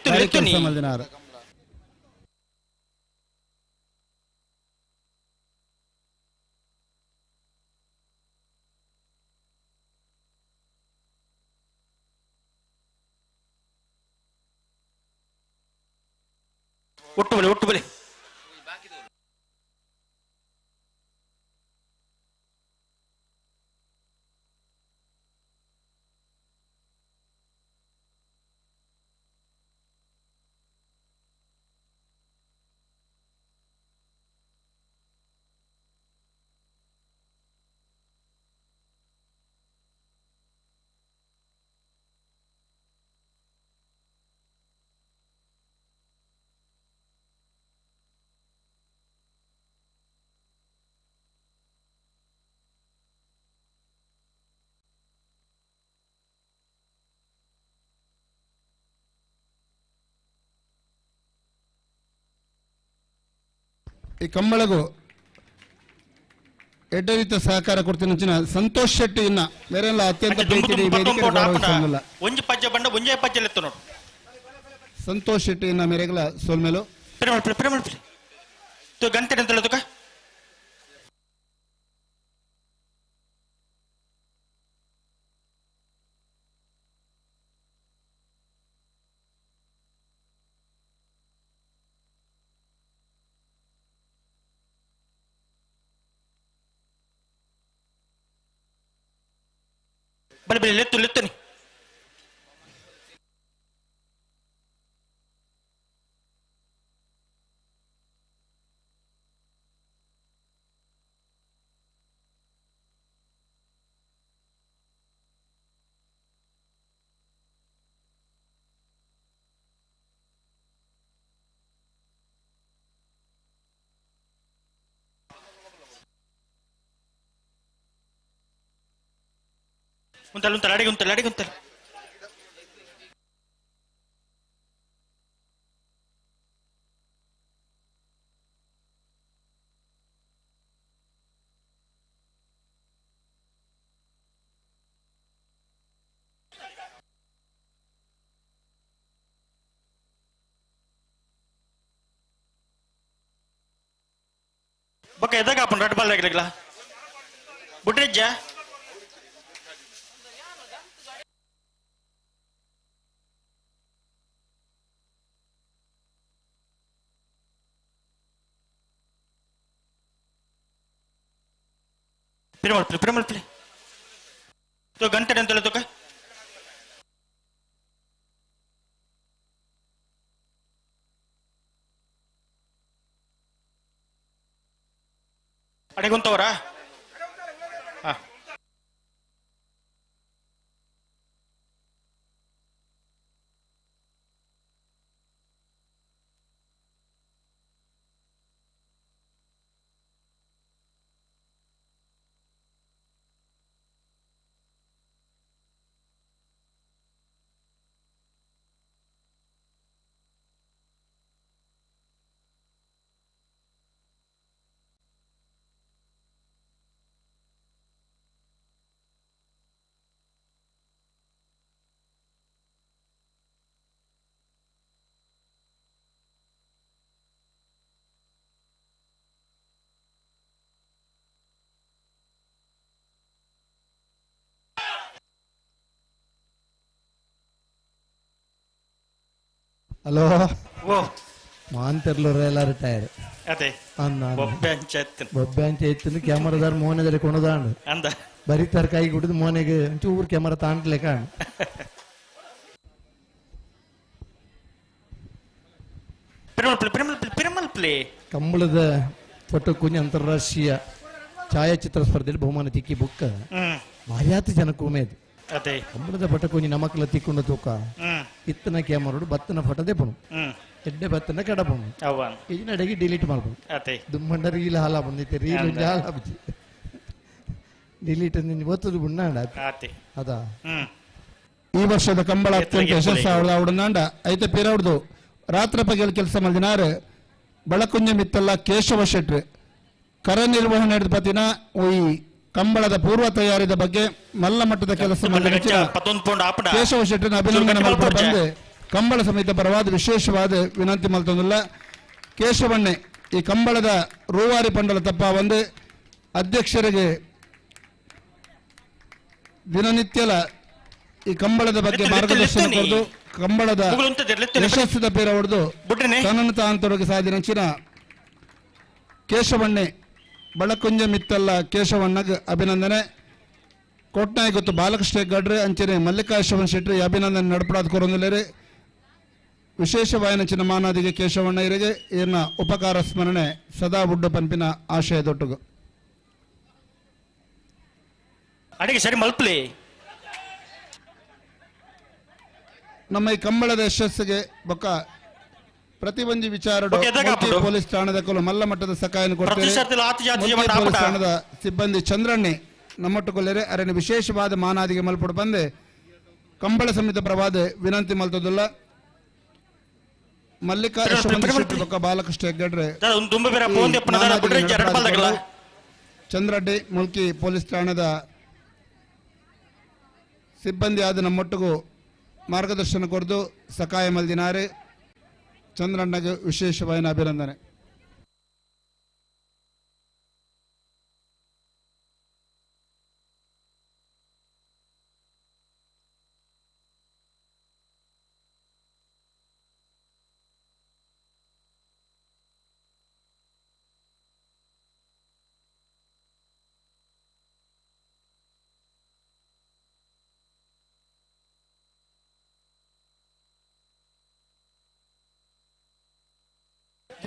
ಕೆಲಸ ಮಲ್ದಿನಾರ ಒಟ್ಟು ಬಲೆ ಈ ಕಂಬಳಗೂ ಎಡ್ಡರಿತ ಸಹಕಾರ ಕೊಡ್ತಿನ ಸಂತೋಷ್ ಶೆಟ್ಟಿ ಇನ್ನ ಬೇರೆಲ್ಲ ಅತ್ಯಂತ ಪ್ರೀತಿ ಗೌರವಿಸಲ್ಲ ಒಂಜಿ ಪಜ್ಜ ಬಂಡ ಒಂಜೇ ಪಜ್ಜಲೆತ್ತು ನೋಡು ಸಂತೋಷ್ ಶೆಟ್ಟಿ ಇನ್ನ ಮೇರೆಗಲ ಸೋಲ್ಮೇಲು ಗಂಟೆ ಅಂತ ಹೇಳೋದಕ್ಕ ಬಲಿ ಲೆತ್ತನಿ ಉಂತಲ್ಲ ಅಡಿಗುಂತಲ್ಲ ಬೊಕ್ಕ ಎದಾಗ ಹಾಪನ್ ರಡ್ ಬಾಲ್ ಆಗಿರಲ್ಲ ಬುಟ್ರಿಜ್ಜ Primal play. तो घंटे डंतल तो का अड़े गुंतवरा हाँ ಹಲೋ ಓ ಮಾಂತರ್ಲೂರ ಎಲ್ಲ ರಿಟೈರ್ ಅದೇ ಬೊಬ್ಬೆ ಅಂತ ಎತ್ತಿನ ಕ್ಯಾಮರಾದಾರ ಮೋನೆದಲ್ಲಿ ಕೊಣದಾಂಡು ಅಂದ ಬರೀತಾರ ಕೈ ಕುಡಿದು ಮೋನೆಗೆ ಚೂರು ಕ್ಯಾಮರಾ ತಾಂಟ್ಲೆ ಕಾಣ್ ಪ್ರಿಮಲ್ ಪ್ಲೇ ಕಂಬಳದ ಫೋಟೋ ಕುಂಜ ಅಂತಾರಾಷ್ಟ್ರೀಯ ಛಾಯಾಚಿತ್ರ ಸ್ಪರ್ಧೆಯಲ್ಲಿ ಬಹುಮಾನ ತಿಕ್ಕಿ ಬುಕ್ಕ ಭಾರ್ಯಾತಿ ಜನಕ್ಕೆ ಉಮೇದು ಅದೇ ಕಂಬಳದ ಪಟ ಕುಂಜಿ ನಮಕ್ಲ ತಿಕ್ಕೊಂಡು ತೂಕ ಇತ್ತನ ಕ್ಯಾಮರಾಡು ಬತ್ತನ ಫೋಟೋದೇ ಪಣು ಎಡ್ಡೆ ಬತ್ತನ ಕಡಪಣು ಈ ನಡೆಗೆ ಡಿಲೀಟ್ ಮಾಡ್ಬೋದು ಅದೇ ದುಮ್ಮಂಡ ರೀಲ್ ಹಾಲ ಬಂದಿತ್ತೆ ರೀಲ್ ಹಾಲ ಬಜ್ಜಿ ಡಿಲೀಟ್ ಒತ್ತದು ಬುಣ್ಣಾಂಡ ಅದಾ ಈ ವರ್ಷದ ಕಂಬಳ ಅತ್ಯಂತ ಯಶಸ್ಸು ಅವಳಾಂಡ ಐತೆ ಪೇರವ್ರದು ರಾತ್ರ ಪಗೆಲ್ ಕೆಲಸ ಮಲ್ದಿನಾರು ಬಳಕುಂಜ ಮಿತ್ತಲ್ಲ ಕೇಶವ ಶೆಟ್ರು ಕರ ನಿರ್ವಹಣೆ ಪತಿನ ಈ ಕಂಬಳದ ಪೂರ್ವ ತಯಾರಿದ ಬಗ್ಗೆ ಮಲ್ಲ ಮಟ್ಟದ ಕೆಲಸ ಕೇಶವ ಶೆಟ್ಟಿನ ಅಭಿನಂದನೆ ಬಂದು ಕಂಬಳ ಸಮಿತಿ ಪರವಾದ ವಿಶೇಷವಾದ ವಿನಂತಿ ಮಲ್ತೊಂದಿಲ್ಲ ಕೇಶವಣ್ಣೆ ಈ ಕಂಬಳದ ರೂವಾರಿ ಪಂಡಲ ತಪ್ಪ ಒಂದು ಅಧ್ಯಕ್ಷರಿಗೆ ದಿನನಿತ್ಯಲ ಈ ಕಂಬಳದ ಬಗ್ಗೆ ಮಾರ್ಗದರ್ಶನ ಕೊಡದು ಕಂಬಳದ ಯಶಸ್ಸಿದ ಪೇರ ಹೊಡೆದು ತನ್ನನ್ನು ತಾನು ತೊಡಗಿ ಸಾಧಿಸಿನ ಕೇಶವಣ್ಣೆ ಬಳಕುಂಜ ಮಿತ್ತಲ್ಲ ಕೇಶವಣ್ಣಗೆ ಅಭಿನಂದನೆ ಕೊಟ್ನಾಯ್ ಗೊತ್ತು ಬಾಲಕೃಷ್ಣ ಗಡ್ರೆ ಅಂಚನೆ ಮಲ್ಲಿಕಾರ್ಜುನ ಶೆಟ್ಟಿ ಅಭಿನಂದನೆ ನಡಪಡಾದ ಕೊರೊಂದಿಲ್ಲರೆ ವಿಶೇಷವಾಯನಚಿನ ಮಾನಾದಿಗೆ ಕೇಶವಣ್ಣ ಇವರಿಗೆ ಏನ ಉಪಕಾರ ಸ್ಮರಣೆ ಸದಾ ಬುಡ್ಡ ಪಂಪಿನ ಆಶಯದೊಟ್ಟುಗು ಅಡಿಗೆ ಸರಿ ಮಲ್ಪಲಿ ನಮ್ಮ ಈ ಕಂಬಳದ ಯಶಸ್ಸಿಗೆ ಬೊಕ್ಕ ಪ್ರತಿಬಂಧಿ ವಿಚಾರ ಪೊಲೀಸ್ ಠಾಣದ ಮಲ್ಲ ಮಟ್ಟದ ಸಹಾಯ ಪೊಲೀಸ್ ಠಾಣದ ಸಿಬ್ಬಂದಿ ಚಂದ್ರಣ್ಣೆ ನಮ್ಮಟ್ಟು ಕೊಲ್ಲರೆ ಅರಣ್ಯ ವಿಶೇಷವಾದ ಮಾನಾದಿಗೆ ಮಲ್ಪಡು ಬಂದೆ ಕಂಬಳ ಸಮಿತಿ ಪ್ರವಾದ ವಿನಂತಿ ಮಲ್ತದಿಲ್ಲ ಮಲ್ಲಿಕಾ ಯಶವಂತ ಶೆಟ್ಟಿ ಬೊಕ್ಕ ಬಾಲಕೃಷ್ಣ ಹೆಗ್ಗಡ್ರೆ ಒಂದು ತುಂಬ ಬೇರೆ ಫೋನ್ ದೆಪ್ಪನದಾರ ಬಿಟ್ರೆ ಎರಡು ಬಾಲ್ದಾಗಲ್ಲ ಚಂದ್ರಡ್ಡಿ ಮುಲ್ಕಿ ಪೊಲೀಸ್ ಠಾಣೆದ ಸಿಬ್ಬಂದಿ ಆದ ನಮ್ಮೊಟ್ಟಿಗೂ ಮಾರ್ಗದರ್ಶನ ಕೊರದು ಸಕಾಯ ಮಲ್ದಿನಾರೆ ಚಂದ್ರಣ್ಣಗೆ ವಿಶೇಷವಾದ ಅಭಿನಂದನೆ.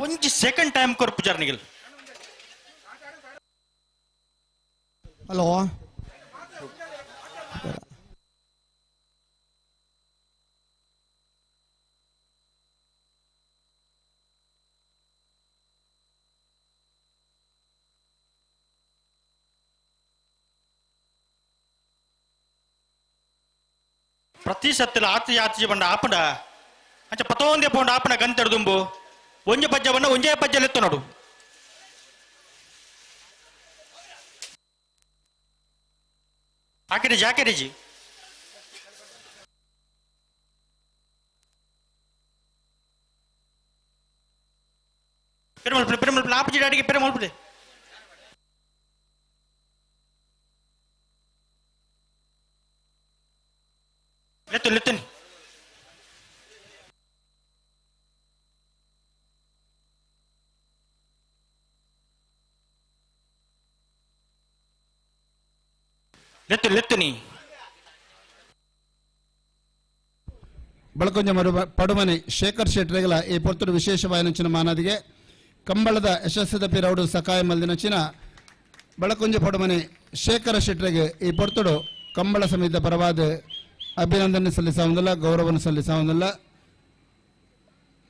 ಒಂಜಿ ಸೆಕೆಂಡ್ ಟೈಮ್ ಕೊರ್ಪು ಜರ್ನಿಗಿಲ್ ಹಲೋ ಪ್ರತಿ ಸತ್ತಿಲ ಆಚೆ ಆಚೆ ಬಂಡ ಆಪಡ ಅಂಚ ಪತೋಂದೆ ಪೋಂಡ ಆಪಣ ಗಂತೆಡ್ದುಂಬು ಒಂಜ ಪಜ್ಜವನ್ನ ಒಂಜೇ ಪಜ್ಜಲೆತ್ತು ನೋಡು ಆಕೆರೇಜಿ ಆಕೆರೇಜಿ ಪೆರಮಲ್ಪಡೆ ಆಪಜಿಡಿ ಅಡಿಗೆ ಪೆರಮಲ್ಪಡೆ ಲೆತ್ತನಿ ಲೆತ್ತನಿ ಬಳಕೊಂಜ ಪಡುಮನೆ ಶೇಖರ್ ಶೆಟ್ರಿಗಳ ಈ ಪೊರ್ತುಡು ವಿಶೇಷವಾದ ಮಾನದಿಗೆ ಕಂಬಳದ ಯಶಸ್ಸದ ಪಿರೌಡು ಸಕಾಯ ಮಲ್ದಿನಚಿನ ಬಳಕೊಂಜ ಪಡುಮನೆ ಶೇಖರ ಶೆಟ್ರಿಗೆ ಈ ಪೊರ್ತುಡು ಕಂಬಳ ಸಮಿತಿಯ ಪರವಾದ ಅಭಿನಂದನೆ ಸಲ್ಲಿಸಾವುದಿಲ್ಲ, ಗೌರವವನ್ನು ಸಲ್ಲಿಸಾವುದಿಲ್ಲ.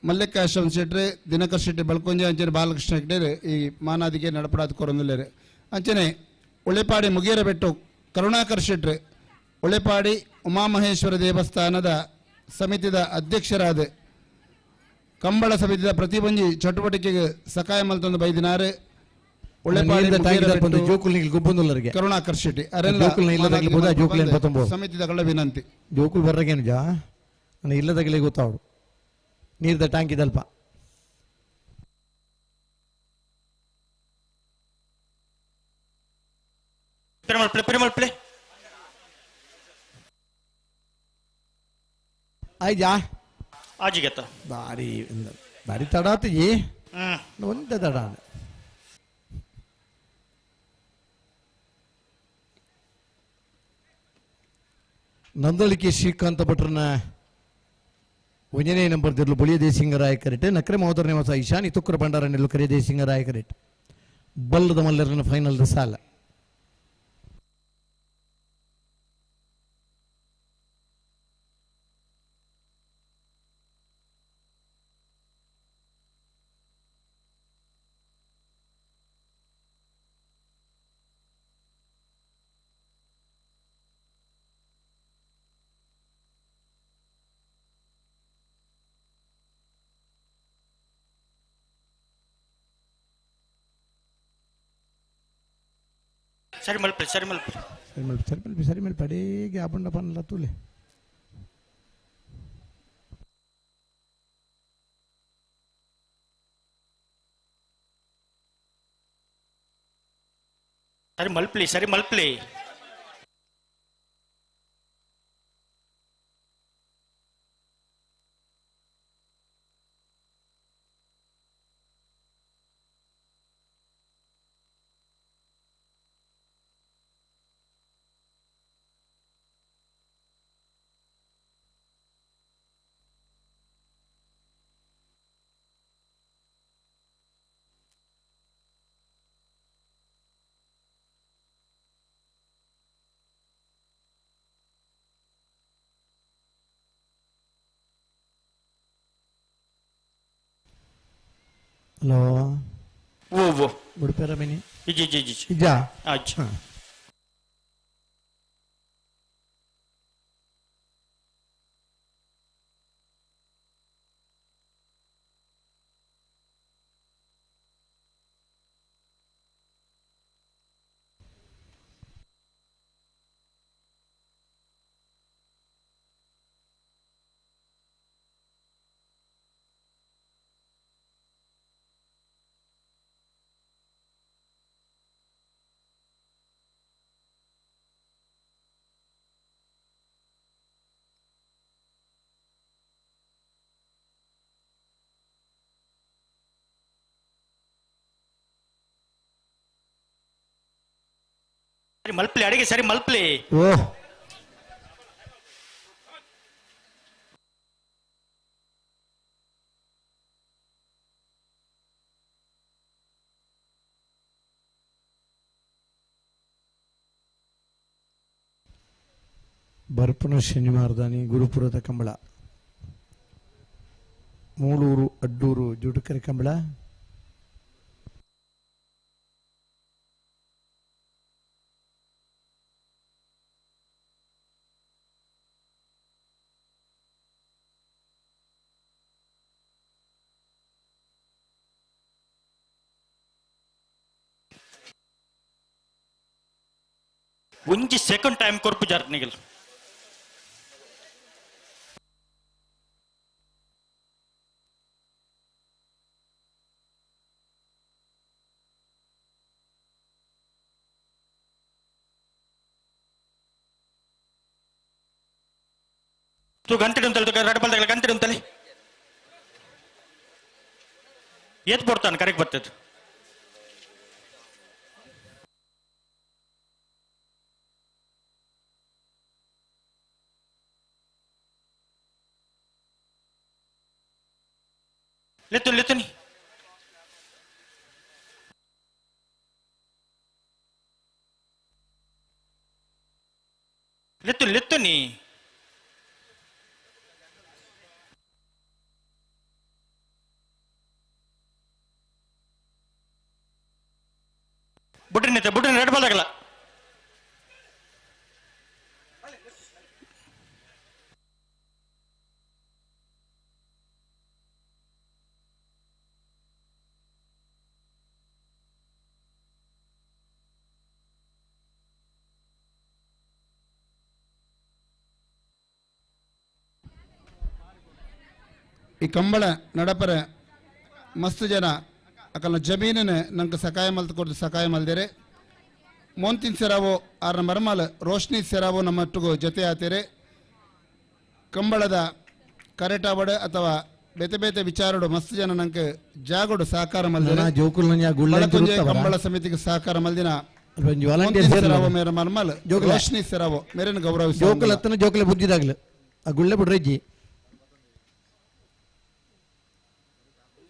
ಮಲ್ಲಿಕ ಯಶವಂತ ಶೆಟ್ರಿ, ದಿನಕರ್ ಶೆಟ್ಟಿ ಬಳಕೊಂಜ ಅಂಚನೆ ಬಾಲಕೃಷ್ಣ ಹೆಗ್ಡೆ ಈ ಮಾನಾದಿಗೆ ನಡಪಡಾದ ಕೊರೊಂದಿಲ್ಲೇರು. ಅಂಚನೆ ಉಳಿಪಾಡಿ ಮುಗೇರ ಬೆಟ್ಟು ಕರುಣಾಕರ್ ಶೆಟ್ರಿ ಉಳಿಪಾಡಿ ಉಮಾಮಹೇಶ್ವರ ದೇವಸ್ಥಾನದ ಸಮಿತಿದ ಅಧ್ಯಕ್ಷರಾದ ಕಂಬಳ ಸಮಿತಿಯ ಪ್ರತಿಬಂಧಿ ಚಟುವಟಿಕೆಗೆ ಸಕಾಯ ಮಲ್ತೊಂದು ಬೈದಿನಾರೆ ಕರುಣಾಕರ್ ಶೆಟ್ಟಿ ಸಮಿತಿಗಳ ವಿನಂತಿ ಜೋಕುಲ್ ಬರ್ರಗೇನು ಜಾ ನನಗೆ ಇಲ್ಲದಾಗಲೇ ಗೊತ್ತಾವಡು ನೀರ್ದ ಟ್ಯಾಂಕ್ ಇದಲ್ಪ ಪೆರಮಲ್ಪಡೆ ಆಯ್ಜಾ ಆಜಿಗೆತ್ತ ಬಾರಿ ತಡಾತಿ ಒಂದೇ ತಡ ನಂದಳಿಕೆ ಶ್ರೀಕಾಂತ ಭಟ್ರನ ಒಂಜನೇ ನಂಬರ್ ದಿರ್ಲು ಬೊಳಿಯ ದೇಸಿಂಗರಾಯ ಕರೆಟ್ ನಕ್ರೆ ಮಹೋದರ ನಿವಾಸ ಇಶಾನಿ ತುಕ್ರ ಭಂಡಾರ ನೆಲ್ಲು ಕರೆ ದೇಸಿಂಗರಾಯ ಕರೆಟ್ ಬಲ್ಲದ ಮಲ್ಲರನ ಫೈನಲ್ ಸಾಲ ಸರಿ ಮಲ್ಪಡೆ ಪಡೆಗೆ ಆಪಂಡ ಪನ್ನಲ್ಲ ತೂಲೆ ಸರಿ ಮಲ್ಪಲಿ ಹಲೋ ಓ ಬುಡ್ಪೇರ ಮಿನಿ ಇಜ್ಜಾ ಆಯ್ತು ಸರಿ ಮಲ್ಪ್ಲಿ ಅಡಿಗೆ ಸರಿ ಮಲ್ಪ್ಲಿ ಓ ಬರ್ಪನ ಶನಿವಾರದಾನಿ ಗುರುಪುರದ ಕಂಬಳ ಮೂಳೂರು ಅಡ್ಡೂರು ಜುಡುಕರೆ ಕಂಬಳ ಒಂಜಿ ಸೆಕೆಂಡ್ ಟೈಮ್ ಕೊರ್ಪು ಜರ್ನಿಗಲ್ ಗಂಟೆ ಉಂಟಲ್ಲ ರಡಬಲ್ದಾಗ ಗಂಟೆ ಉಂಟಲ್ಲಿ ಏತ್ ಬರ್ತಾನೆ ಕರೆಕ್ಟ್ ಬರ್ತದೆ ಲೆತ್ತುನಿ ಲೆತ್ತುನಿ ಲೆತ್ತುನಿ ಲೆತ್ತುನಿ ಬುಡ್ರಿ ರೆಡ್ ಬಾಲ್ ಆಗಲ್ಲ ಈ ಕಂಬಳ ನಡಪರ ಮಸ್ತ್ ಜನ ಅಕಲ್ನ ಜಮೀನನ್ನ ನಂಗೆ ಸಕಾಯ ಮಲ್ತು ಕೊಡ್ದು ಸಕಾಯ ಮಲ್ದೇರೆ ಮೋಂತಿನ ಸೆರಾವೋ ಆರ್ನ ಮರ್ಮಲ್ ರೋಶ್ನಿ ಸೆರಾವೋ ನಮ್ಮೊಟ್ಟಿಗೂ ಜೊತೆ ಆತೇರೆ ಕಂಬಳದ ಕರೆಟಾವಡ ಅಥವಾ ಬೇತೆ ಬೇತೆ ವಿಚಾರಡು ಮಸ್ತ್ ಜನ ನಂಗೆ ಜಾಗೋಡು ಸಹಕಾರ ಮಲ್ದೇರೆ ಕಂಬಳ ಸಮಿತಿಗೆ ಸಹಕಾರ ಮಲ್ದಿನ ಸೆರಾವೋ ಮೇರ ಮರ್ಮಲ್ ರೋಶ್ನಿ ಸೆರಾವೋ ಮೇರನ್ ಗೌರವ ಜೋಕಲ ಬುದ್ಧಿದಾಗ್ಲು ಆ ಗುಳ್ಳೆ ಬಿಡ್ರಜ್ಜಿ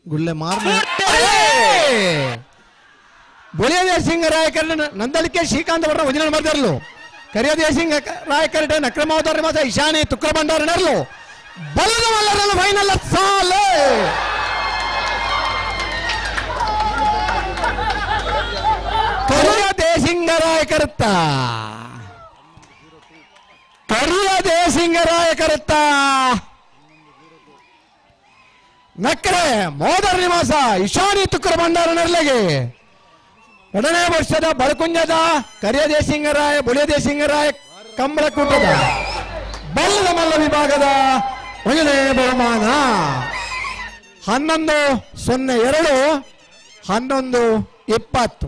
ಗುಳ್ಳೆ ಮಾರ್ನ ಬೊಲಿಯಾ ಸಿಂಗ್ ರಾಯಕರ್ ನಂದಲಿಕೆ ಶ್ರೀಕಾಂತ್ ಭಟ್ರ ವಜನ ಬರ್ದಿರಲು ಕರಿಯದೇ ಸಿಂಗ್ ರಾಯಕರ್ ನಕ್ರಮಾವತಾರ ಮಾಸ ಇಶಾನಿ ತುಕ್ರ ಭಂಡಾರನರ್ಲು ಬಲದ ಮಲ್ಲರನ್ನು ಫೈನಲ್ ಸಾಲೆ ಕರಿಯದೇ ಸಿಂಗ್ ರಾಯಕರ್ತ ಕರಿಯದೇ ಸಿಂಗ್ ರಾಯಕರ್ತ ನಕ್ಕರೆ ಮೋದರ್ ನಿವಾಸ ಇಶಾನಿ ತುಕ್ರ ಭಂಡಾರನರ್ಲೆಗೆ ಎರಡನೇ ವರ್ಷದ ಬಳಕುಂಜದ ಕರಿಯದೇಸಿಂಗರಾಯ ಬುಳಿಯದೇಸಿಂಗರಾಯ ಕಂಬಳಕೂಟದ ಬಲ್ಲದ ಮಲ್ಲ ವಿಭಾಗದ ಮೊದಲನೇ ಬಹುಮಾನ 11-02 11-20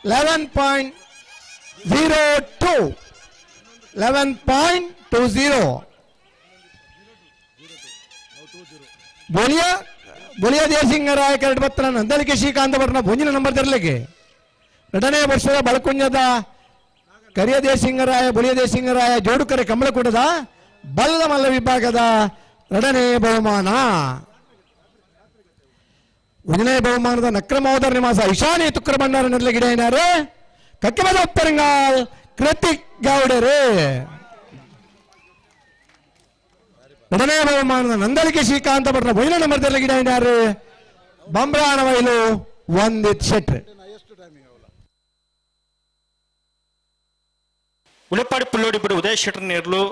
11.02 11.20 ಬೊಲಿಯಾ ದೇಸಿಂಗರಾಯ ಕರಡು ಬತ್ರ ನಂದಲಿಕೆ ಶ್ರೀಕಾಂತ ಭಟ್ನ ಭುಂಜಿನ ನಂಬರ್ ತರಲಿಕ್ಕೆ ಎರಡನೇ ವರ್ಷದ ಬಳಕುಂಜದ ಕರಿಯದೇಸಿಂಗರಾಯ ಬೊಲಿಯದೇಸಿಂಗರಾಯ ಜೋಡುಕರೆ ಕಂಬಳಕೂಟದ ಬಲ್ಲದ ಮಲ್ಲ ವಿಭಾಗದ ಎರಡನೇ ಬಹುಮಾನ ಒಂದನೇ ಬಹುಮಾನದ ನಕ್ರಮೋದರ ನಿವಾಸ ಇಶಾನಿ ತುಕ್ರ ಭಂಡಾರ ನೆರಳಿಗಿಡ ಏನಾರು ಕಕ್ಕೆಬದ ಉತ್ತರಂಗಾಲ್ ಕೃತಿಕ್ ಗೌಡರು ಎರಡನೇ ಬಹುಮಾನದ ನಂದಲಿಕೆ ಶ್ರೀಕಾಂತ ಭಟ್ನ ಭುಜನ ನಂಬರ್ ನೆರಳಿಗಿಡ ಏನಾರು ಬಂಬ್ರಾಣ ವೈಲು ವಂದಿತ್ ಶೆಟ್ರ್ ಉಳಿಪಾಡಿ ಪುಲ್ಲೋಡಿ ಬಿಡು ಉದಯ ಶೆಟ್ಟರ್ ನೇರ್ಲು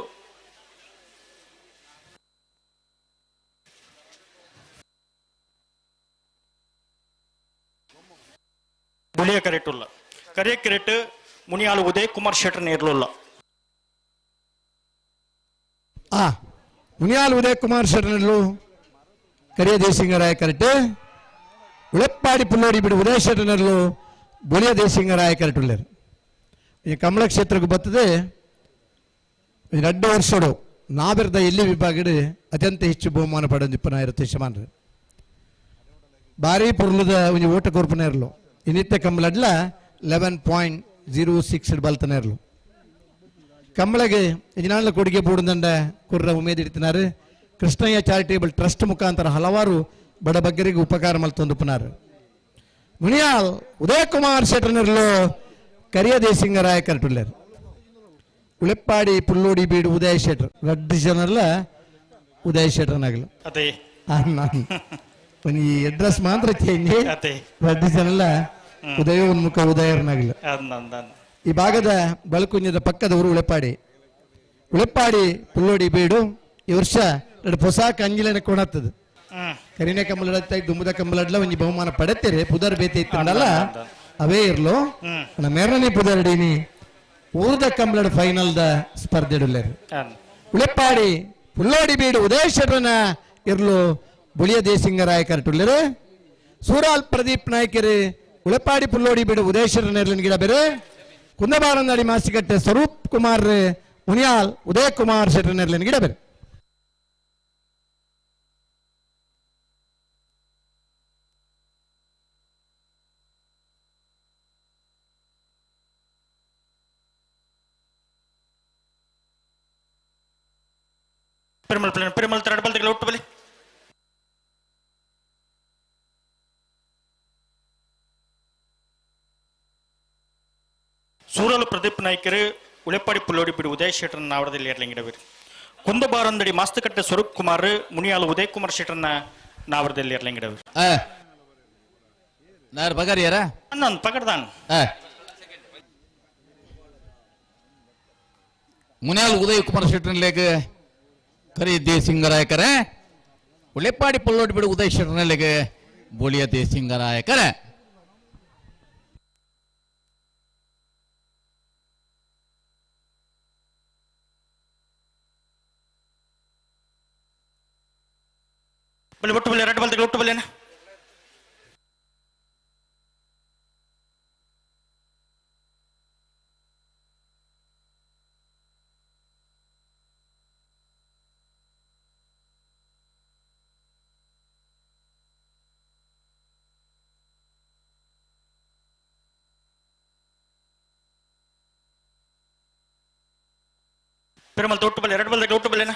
ಬುಳಿಯ ಕರೆಕ್ಟುಲ್ಲ ಕರಿಯ ಕೆರೆಟ್ ಮುನಿಯಾಳು ಉದಯ್ ಕುಮಾರ್ ಶೆಟ್ಟರ್ ನೇರ್ಲುಲ್ಲ ಮುನಿಯಾಲ್ ಉದಯ್ ಕುಮಾರ್ ಶೆಟ್ಟರ್ನಲ್ಲೂ ಕರಿಯ ದೇಸಿಂಗರಾಯ ಕರೆಕ್ಟ್ ಉಳಿಪಾಡಿ ಪುಲ್ಲೋಡಿ ಬಿಡು ಉದಯ ಶೆಟ್ಟರ್ನಲ್ಲೂ ಬುಳಿಯ ದೇಸಿಂಗರಾಯ ಕರೆಕ್ಟ್ ಉಳ್ಳರು ಈ ಕಮಲ ಕ್ಷೇತ್ರಕ್ಕೆ ಬರ್ತದೆ 2 ವರ್ಷಡು ನಾವೆರ್ದ ಎಲ್ಲಿ ವಿಭಾಗಡು ಅತ್ಯಂತ ಹೆಚ್ಚು ಬಹುಮಾನ ಪಡೆದು 20 ಶಮಾನ್ರು ಭಾರಿ ಪುರ್ಲದ ಒಂದು ಓಟ ಕೊರ್ಪನ ಇರಲು ಇನ್ನಿತ್ತ ಕಮಲಡ್ಲ 11.02 06 ಬಲ್ತನೇರ್ಲು ಕಂಬಳಗೆ ಯಜನಾಳ ಕೊಡುಗೆ ಬೂಡದಂಡ ಕುರ್ರ ಉಮೇದ್ ಇಡ್ತಿನಾರು ಕೃಷ್ಣಯ್ಯ ಚಾರಿಟೇಬಲ್ ಟ್ರಸ್ಟ್ ಮುಖಾಂತರ ಹಲವಾರು ಬಡ ಬಗ್ಗರಿಗೆ ಉಪಕಾರ ಮಲ್ತೊಂದುಪುನಾರು ಮುನಿಯಾಲ್ ಉದಯ ಕುಮಾರ್ ಶೆಟ್ಟರ್ನರ್ಲು ಕರಿಯ ದೇಸಿಂಗರಾಯ ಕರ್ಟುಲ್ಲರ್ ಉಳೆಪ್ಪಾಡಿ ಪುಲ್ಲೋಡಿ ಬೀಡು ಉದಯ ಶೆಟ್ಟರ್ ರೆಡ್ ಜನರ್ಲ ಉದಯ ಶೆಟ್ಟರ್ನಾಗಲು ಅದೇ ಈ ಅಡ್ರೆಸ್ ಮಾತ್ರ ಚೇಂಜ್ ಅದೇ ರೆಡ್ ಜನಲ್ಲ ಉದಯ ಉನ್ಮುಖ ಉದಯರ್ನಾಗಲು ಈ ಭಾಗದ ಬಲಕುಂಜದ ಪಕ್ಕದ ಊರು ಉಳೆಪ್ಪಾಡಿ ಪುಲ್ಲೋಡಿ ಬೀಡು ಈ ವರ್ಷ ಹೊಸ ಕಂಜಿಲನೆ ಕೊಣತ್ತದು ಕರಿನೆ ಕಂಬಳ ದುಂಬದ ಕಂಬಳಡ್ಲ ಒಂಜಿ ಬಹುಮಾನ ಪಡೆತ್ತೇರೆ ಪುದರ್ ಬೇತೆ ಇತ್ತಂಡಲ್ಲ ಅವೇ ಇರ್ಲು ಮೇರನೇ ಪುದರ್ಡೀನಿ ಊರ್ದ ಕಂಬಳದ ಫೈನಲ್ ದ ಸ್ಪರ್ಧೆಡುಲ್ಲೇರು ಉಳೆಪ್ಪಾಡಿ ಪುಲ್ಲೋಡಿ ಬೀಡು ಉದಯ ಶೆಟ್ಟರ್ನ ಇರ್ಲು ಬುಳಿಯ ದೇಸಿಂಗರಾಯ ಕರ್ಟುಲ್ಲೇರು ಸೂರಾಲ್ ಪ್ರದೀಪ್ ನಾಯ್ಕರು ಉಳೆಪ್ಪಾಡಿ ಪುಲ್ಲೋಡಿ ಬೀಡು ಉದಯ ಶೆಟ್ಟರ್ನ ಇರ್ಲಿನ ಗಿಡ ಬೇರೆ ಕುಂದಬಾರಂದಾಡಿ ಮಾಸಿಕಟ್ಟೆ ಸ್ವರೂಪ್ ಕುಮಾರ್ ಮುನಿಯಾಲ್ ಉದಯ ಕುಮಾರ್ ಶೆಟ್ಟರ್ನ ಇರ್ಲಿನ ಗಿಡ ಬೇರೆ ಪೆರುಮಲ್ ತರಡ್ ಬಲ್ತೆಗಳ ಒಟ್ಟು ಬಲಿ ಸೂರಲು ಪ್ರದೀಪ್ ನಾಯ್ಕರು ಉಳೆಪ್ಪಾಡಿ ಪುಲ್ಲೋಡಿ ಬಿಡು ಉದಯ ಶೆಟ್ಟರ್ನ ನಾವಡದಲ್ಲಿ ಏರ್ಲಿಂಗಿಡಬೇರು ಕುಂದಬಾರಂದಡಿ ಮಾಸ್ತಕಟ್ಟೆ ಸ್ವರೂಪ್ ಕುಮಾರ್ ಮುನಿಯಾಲ್ ಉದಯ್ ಕುಮಾರ್ ಶೆಟ್ಟರ್ನ ನಾವಡದಲ್ಲಿ ಏರ್ಲಿಂಗಿಡಬೇರು ನಾರ್ ಬಗಾರಿಯಾರ ನಾನು ಪಕಡ್ದಾನ್ ಮುನಿಯಾಲ್ ಉದಯ್ ಕುಮಾರ್ ಶೆಟ್ಟರ್ನಲ್ಲಿಗೆ ಕರಿ ದೇಸಿಂಗರಾಯಕರ ಉಳೆಪ್ಪಾಡಿ ಪುಲ್ಲೋಡಿ ಬಿಡು ಉದಯ್ ಶೆಟ್ಟರ್ನಲ್ಲಿಗೆ ಬೋಳಿಯ ದೇಸಿಂಗರಾಯಕರ ಬಲಿ ಒಟ್ಟು ಬಲಿ ಎರಡು ಬಲ್ತೆಗಳು ಒಟ್ಟು ಬಲಿನ ಪೆರುಮಲ್ ಒಟ್ಟು ಬಲಿ ಎರಡು ಬಲ್ತೆಗಳು ಒಟ್ಟು ಬಲಿನ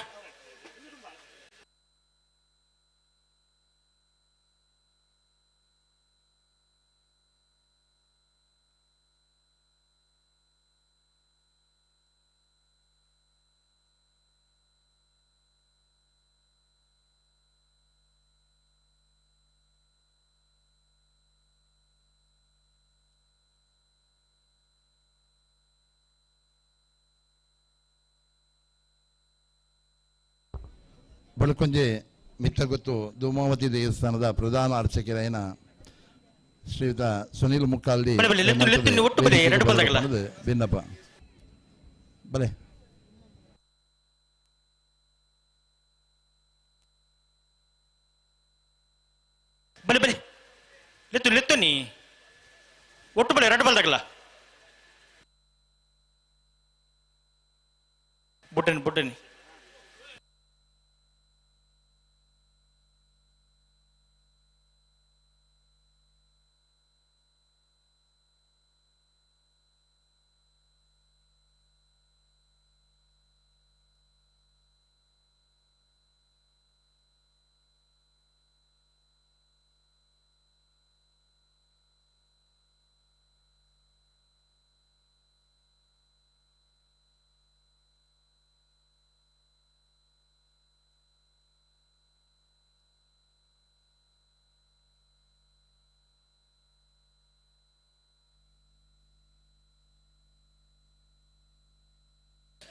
ಬಳಕೊಂಜೆ ಮಿತ್ತಗೊತ್ತು ಧೂಮಾವತಿ ದೇವಸ್ಥಾನದ ಪ್ರಧಾನ ಅರ್ಚಕರಾಯನ ಶ್ರೀಯುತ ಸುನೀಲ್ ಮುಕ್ಕಾಲ್ಡಿ ಭಿನ್ನಪ್ಪ ಬಲೆ ಬಲಿ ಬಲಿ ಲೆತ್ತು ನೀ ಒಟ್ಟು ಬಲಿ ಎರಡು ಬಲ್ದಾಗಲ್ಲ ಬುಡ್ಡನಿ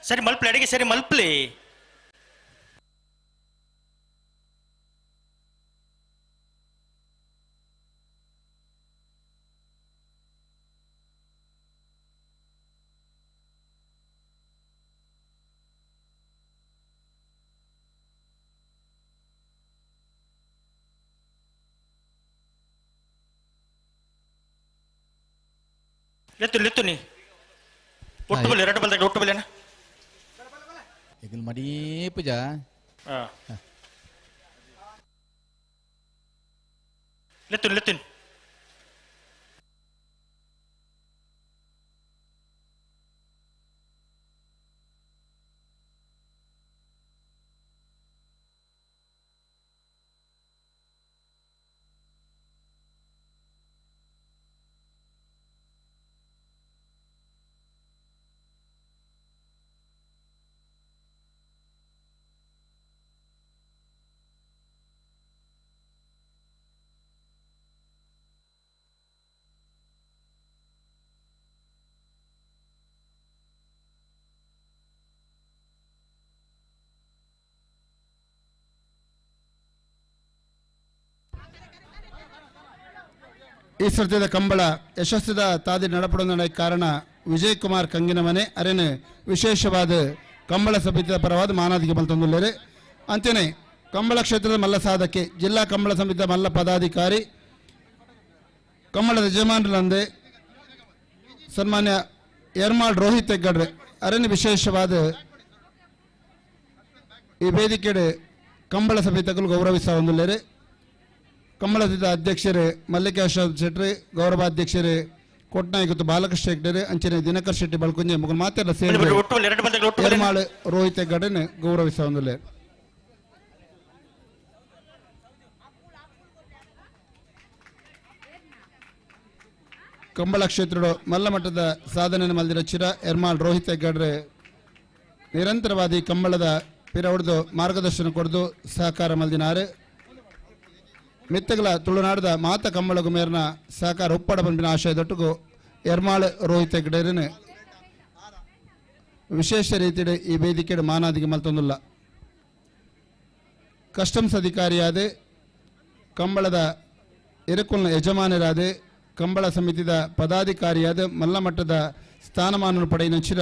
ಸರಿ ಮಲ್ಪ್ಲೆ ಅಡಿಗೆ ಸರಿ ಮಲ್ಪ್ಲೆ ಲೆತ್ತು ನೀ ಒಟ್ಟು ಬಲಿ ಎರಡು ಬಲ್ದಾಗ ಒಟ್ಟು ಬಲಿನ ಈಗ ಮಡಿ ಪೂಜಾ ಲೆತ್ತು ಈ ಸರ್ತಿದ ಕಂಬಳ ಯಶಸ್ಸಿದ ತಾದಿ ನಡಪಡೊಂದ ಕಾರಣ ವಿಜಯ್ ಕುಮಾರ್ ಕಂಗಿನಮನೆ ಅರೆನು ವಿಶೇಷವಾದ ಕಂಬಳ ಸಮಿತಿಯ ಪರವಾದ ಮಾನಾದಿಗೆ ಮಲ್ತೊಂದುಲ್ಲೇರೆ ಅಂತೆಯೇ ಕಂಬಳ ಕ್ಷೇತ್ರದ ಮಲ್ಲ ಸಾಧಕೆ ಜಿಲ್ಲಾ ಕಂಬಳ ಸಮಿತಿಯ ಮಲ್ಲ ಪದಾಧಿಕಾರಿ ಕಂಬಳದ ಯಜಮಾನರಂದೆ ಸನ್ಮಾನ್ಯ ಯರ್ಮಾಳ್ ರೋಹಿತ್ ಹೆಗ್ಗಡ್ರೆ ಅರಣ್ಯ ವಿಶೇಷವಾದ ಈ ವೇದಿಕೆಡೆ ಕಂಬಳ ಸಮಿತಿಗಳು ಗೌರವಿಸ ಹೊಂದಿದ್ದಾರೆ ಕಂಬಳದ ಅಧ್ಯಕ್ಷರೇ ಮಲ್ಲಿಕಾರ್ಜುನ ಶೆಟ್ಟಿ ಗೌರವಾಧ್ಯಕ್ಷರೇ ಕೊಟ್ನಾಯಕತ್ತು ಬಾಲಕೃಷ್ಣ ಹೆಗ್ಡೆ ಅಂಚನೆ ದಿನಕರ್ ಶೆಟ್ಟಿ ಬಳ್ಕುಂಜೆ ಮುಗ ಮಾತೆಲ್ಲ ಸೇರಿ ಯರ್ಮಾಳ್ ರೋಹಿತ್ ಹೆಗ್ಗಡ್ರೆ ಗೌರವಿಸ ಹೊಂದಿದ್ದಾರೆ ಕಂಬಳ ಕ್ಷೇತ್ರ ಮಲ್ಲ ಮಟ್ಟದ ಸಾಧನೆ ಮಲ್ದಿರ ಚಿರ ಯರ್ಮಾಳ್ ರೋಹಿತ್ ಹೆಗ್ಗಡ್ರೆ ನಿರಂತರವಾದಿ ಕಂಬಳದ ಪಿರ ಹೊಡೆದು ಮಾರ್ಗದರ್ಶನ ಕೊಡ್ದು ಸಹಕಾರ ಮಲ್ದಿನಾರು ಮಿತ್ತಗಲ ತುಳುನಾಡದ ಮಾತ ಕಂಬಳ ಗುಮೇರ್ನ ಸಹಕಾರ ಉಪ್ಪಡ ಬಂದಿನ ಆಶಯದೊಟ್ಟಿಗೂ ಯರ್ಮಾಳ್ ರೋಹಿತ್ ಹೆಗ್ಗಡೆರನ್ನು ವಿಶೇಷ ರೀತಿಯ ಈ ವೇದಿಕೆ ಮಾನಾದಿಗೆ ಮಲ್ತೊಂದಿಲ್ಲ ಕಸ್ಟಮ್ಸ್ ಅಧಿಕಾರಿಯಾದ ಕಂಬಳದ ಎರಕುಲ್ನ ಯಜಮಾನರಾದ ಕಂಬಳ ಸಮಿತಿದ ಪದಾಧಿಕಾರಿಯಾದ ಮಲ್ಲಮಟ್ಟದ ಸ್ಥಾನಮಾನ ಪಡೆಯಿನಂಚಿನ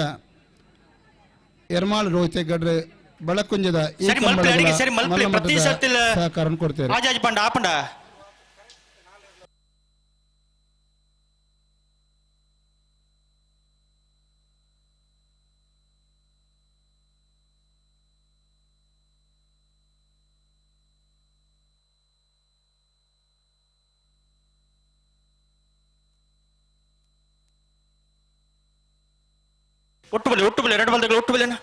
ಯರ್ಮಾಳ್ ರೋಹಿತ್ ಹೆಗ್ಗಡ್ರೆ ಬಳಕುಂಜದ ಈ ಸಹಕಾರ ಕೊಡ್ತೇವೆ ಒಟ್ಟುಬಲೆ ಎರಡು ಬಲ್ದಗಳು ಒಟ್ಟುಬಲೆನ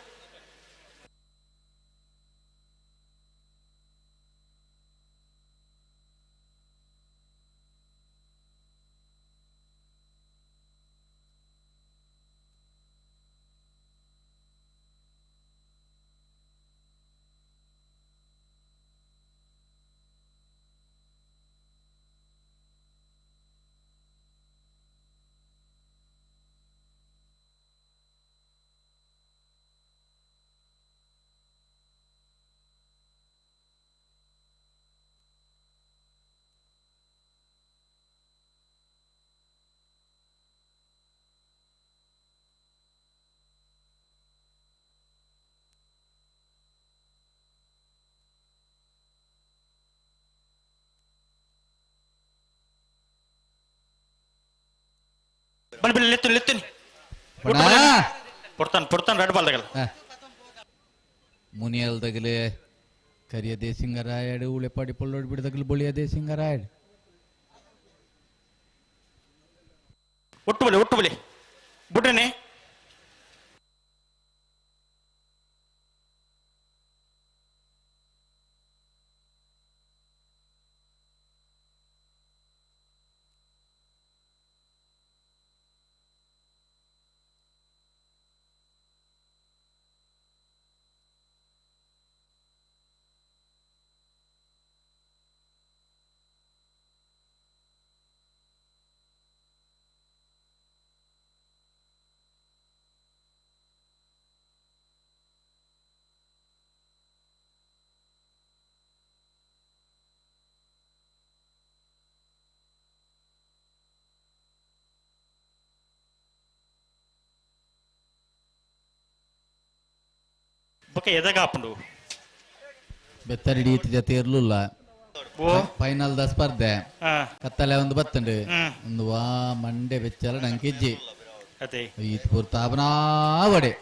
ಮುನಿಯಲ್ ತಗಲೆ ಕರಿಯ ದೇಸಿಂಗರಾಯಡ್ ಉಳೆಪಾಡಿ ಪೊಳ್ಳೋಡ್ ಬಿಡದಗಲು ಬೊಳಿಯ ದೇಸಿಂಗರಾಯಡ್ ಒಟ್ಟುಬಲೆ ಬುಡ್ಡನೆ ಎದಗಾಪುಂಡು ಬೆತ್ತರಡಿ ತೇರ್ಲುಲ್ಲ ಫೈನಲ್ ದ ಸ್ಪರ್ಧೆ ಕತ್ತಲೆ ಒಂದು ಬತ್ತಂಡು ಒಂದು ವಾ ಮಂಡೆ ಬೆಚ್ಚಲ ನಂಕಿಜ್ಜಿ ಈತ್ ಪೂರ್ತಾಪನಾ ವಡೆ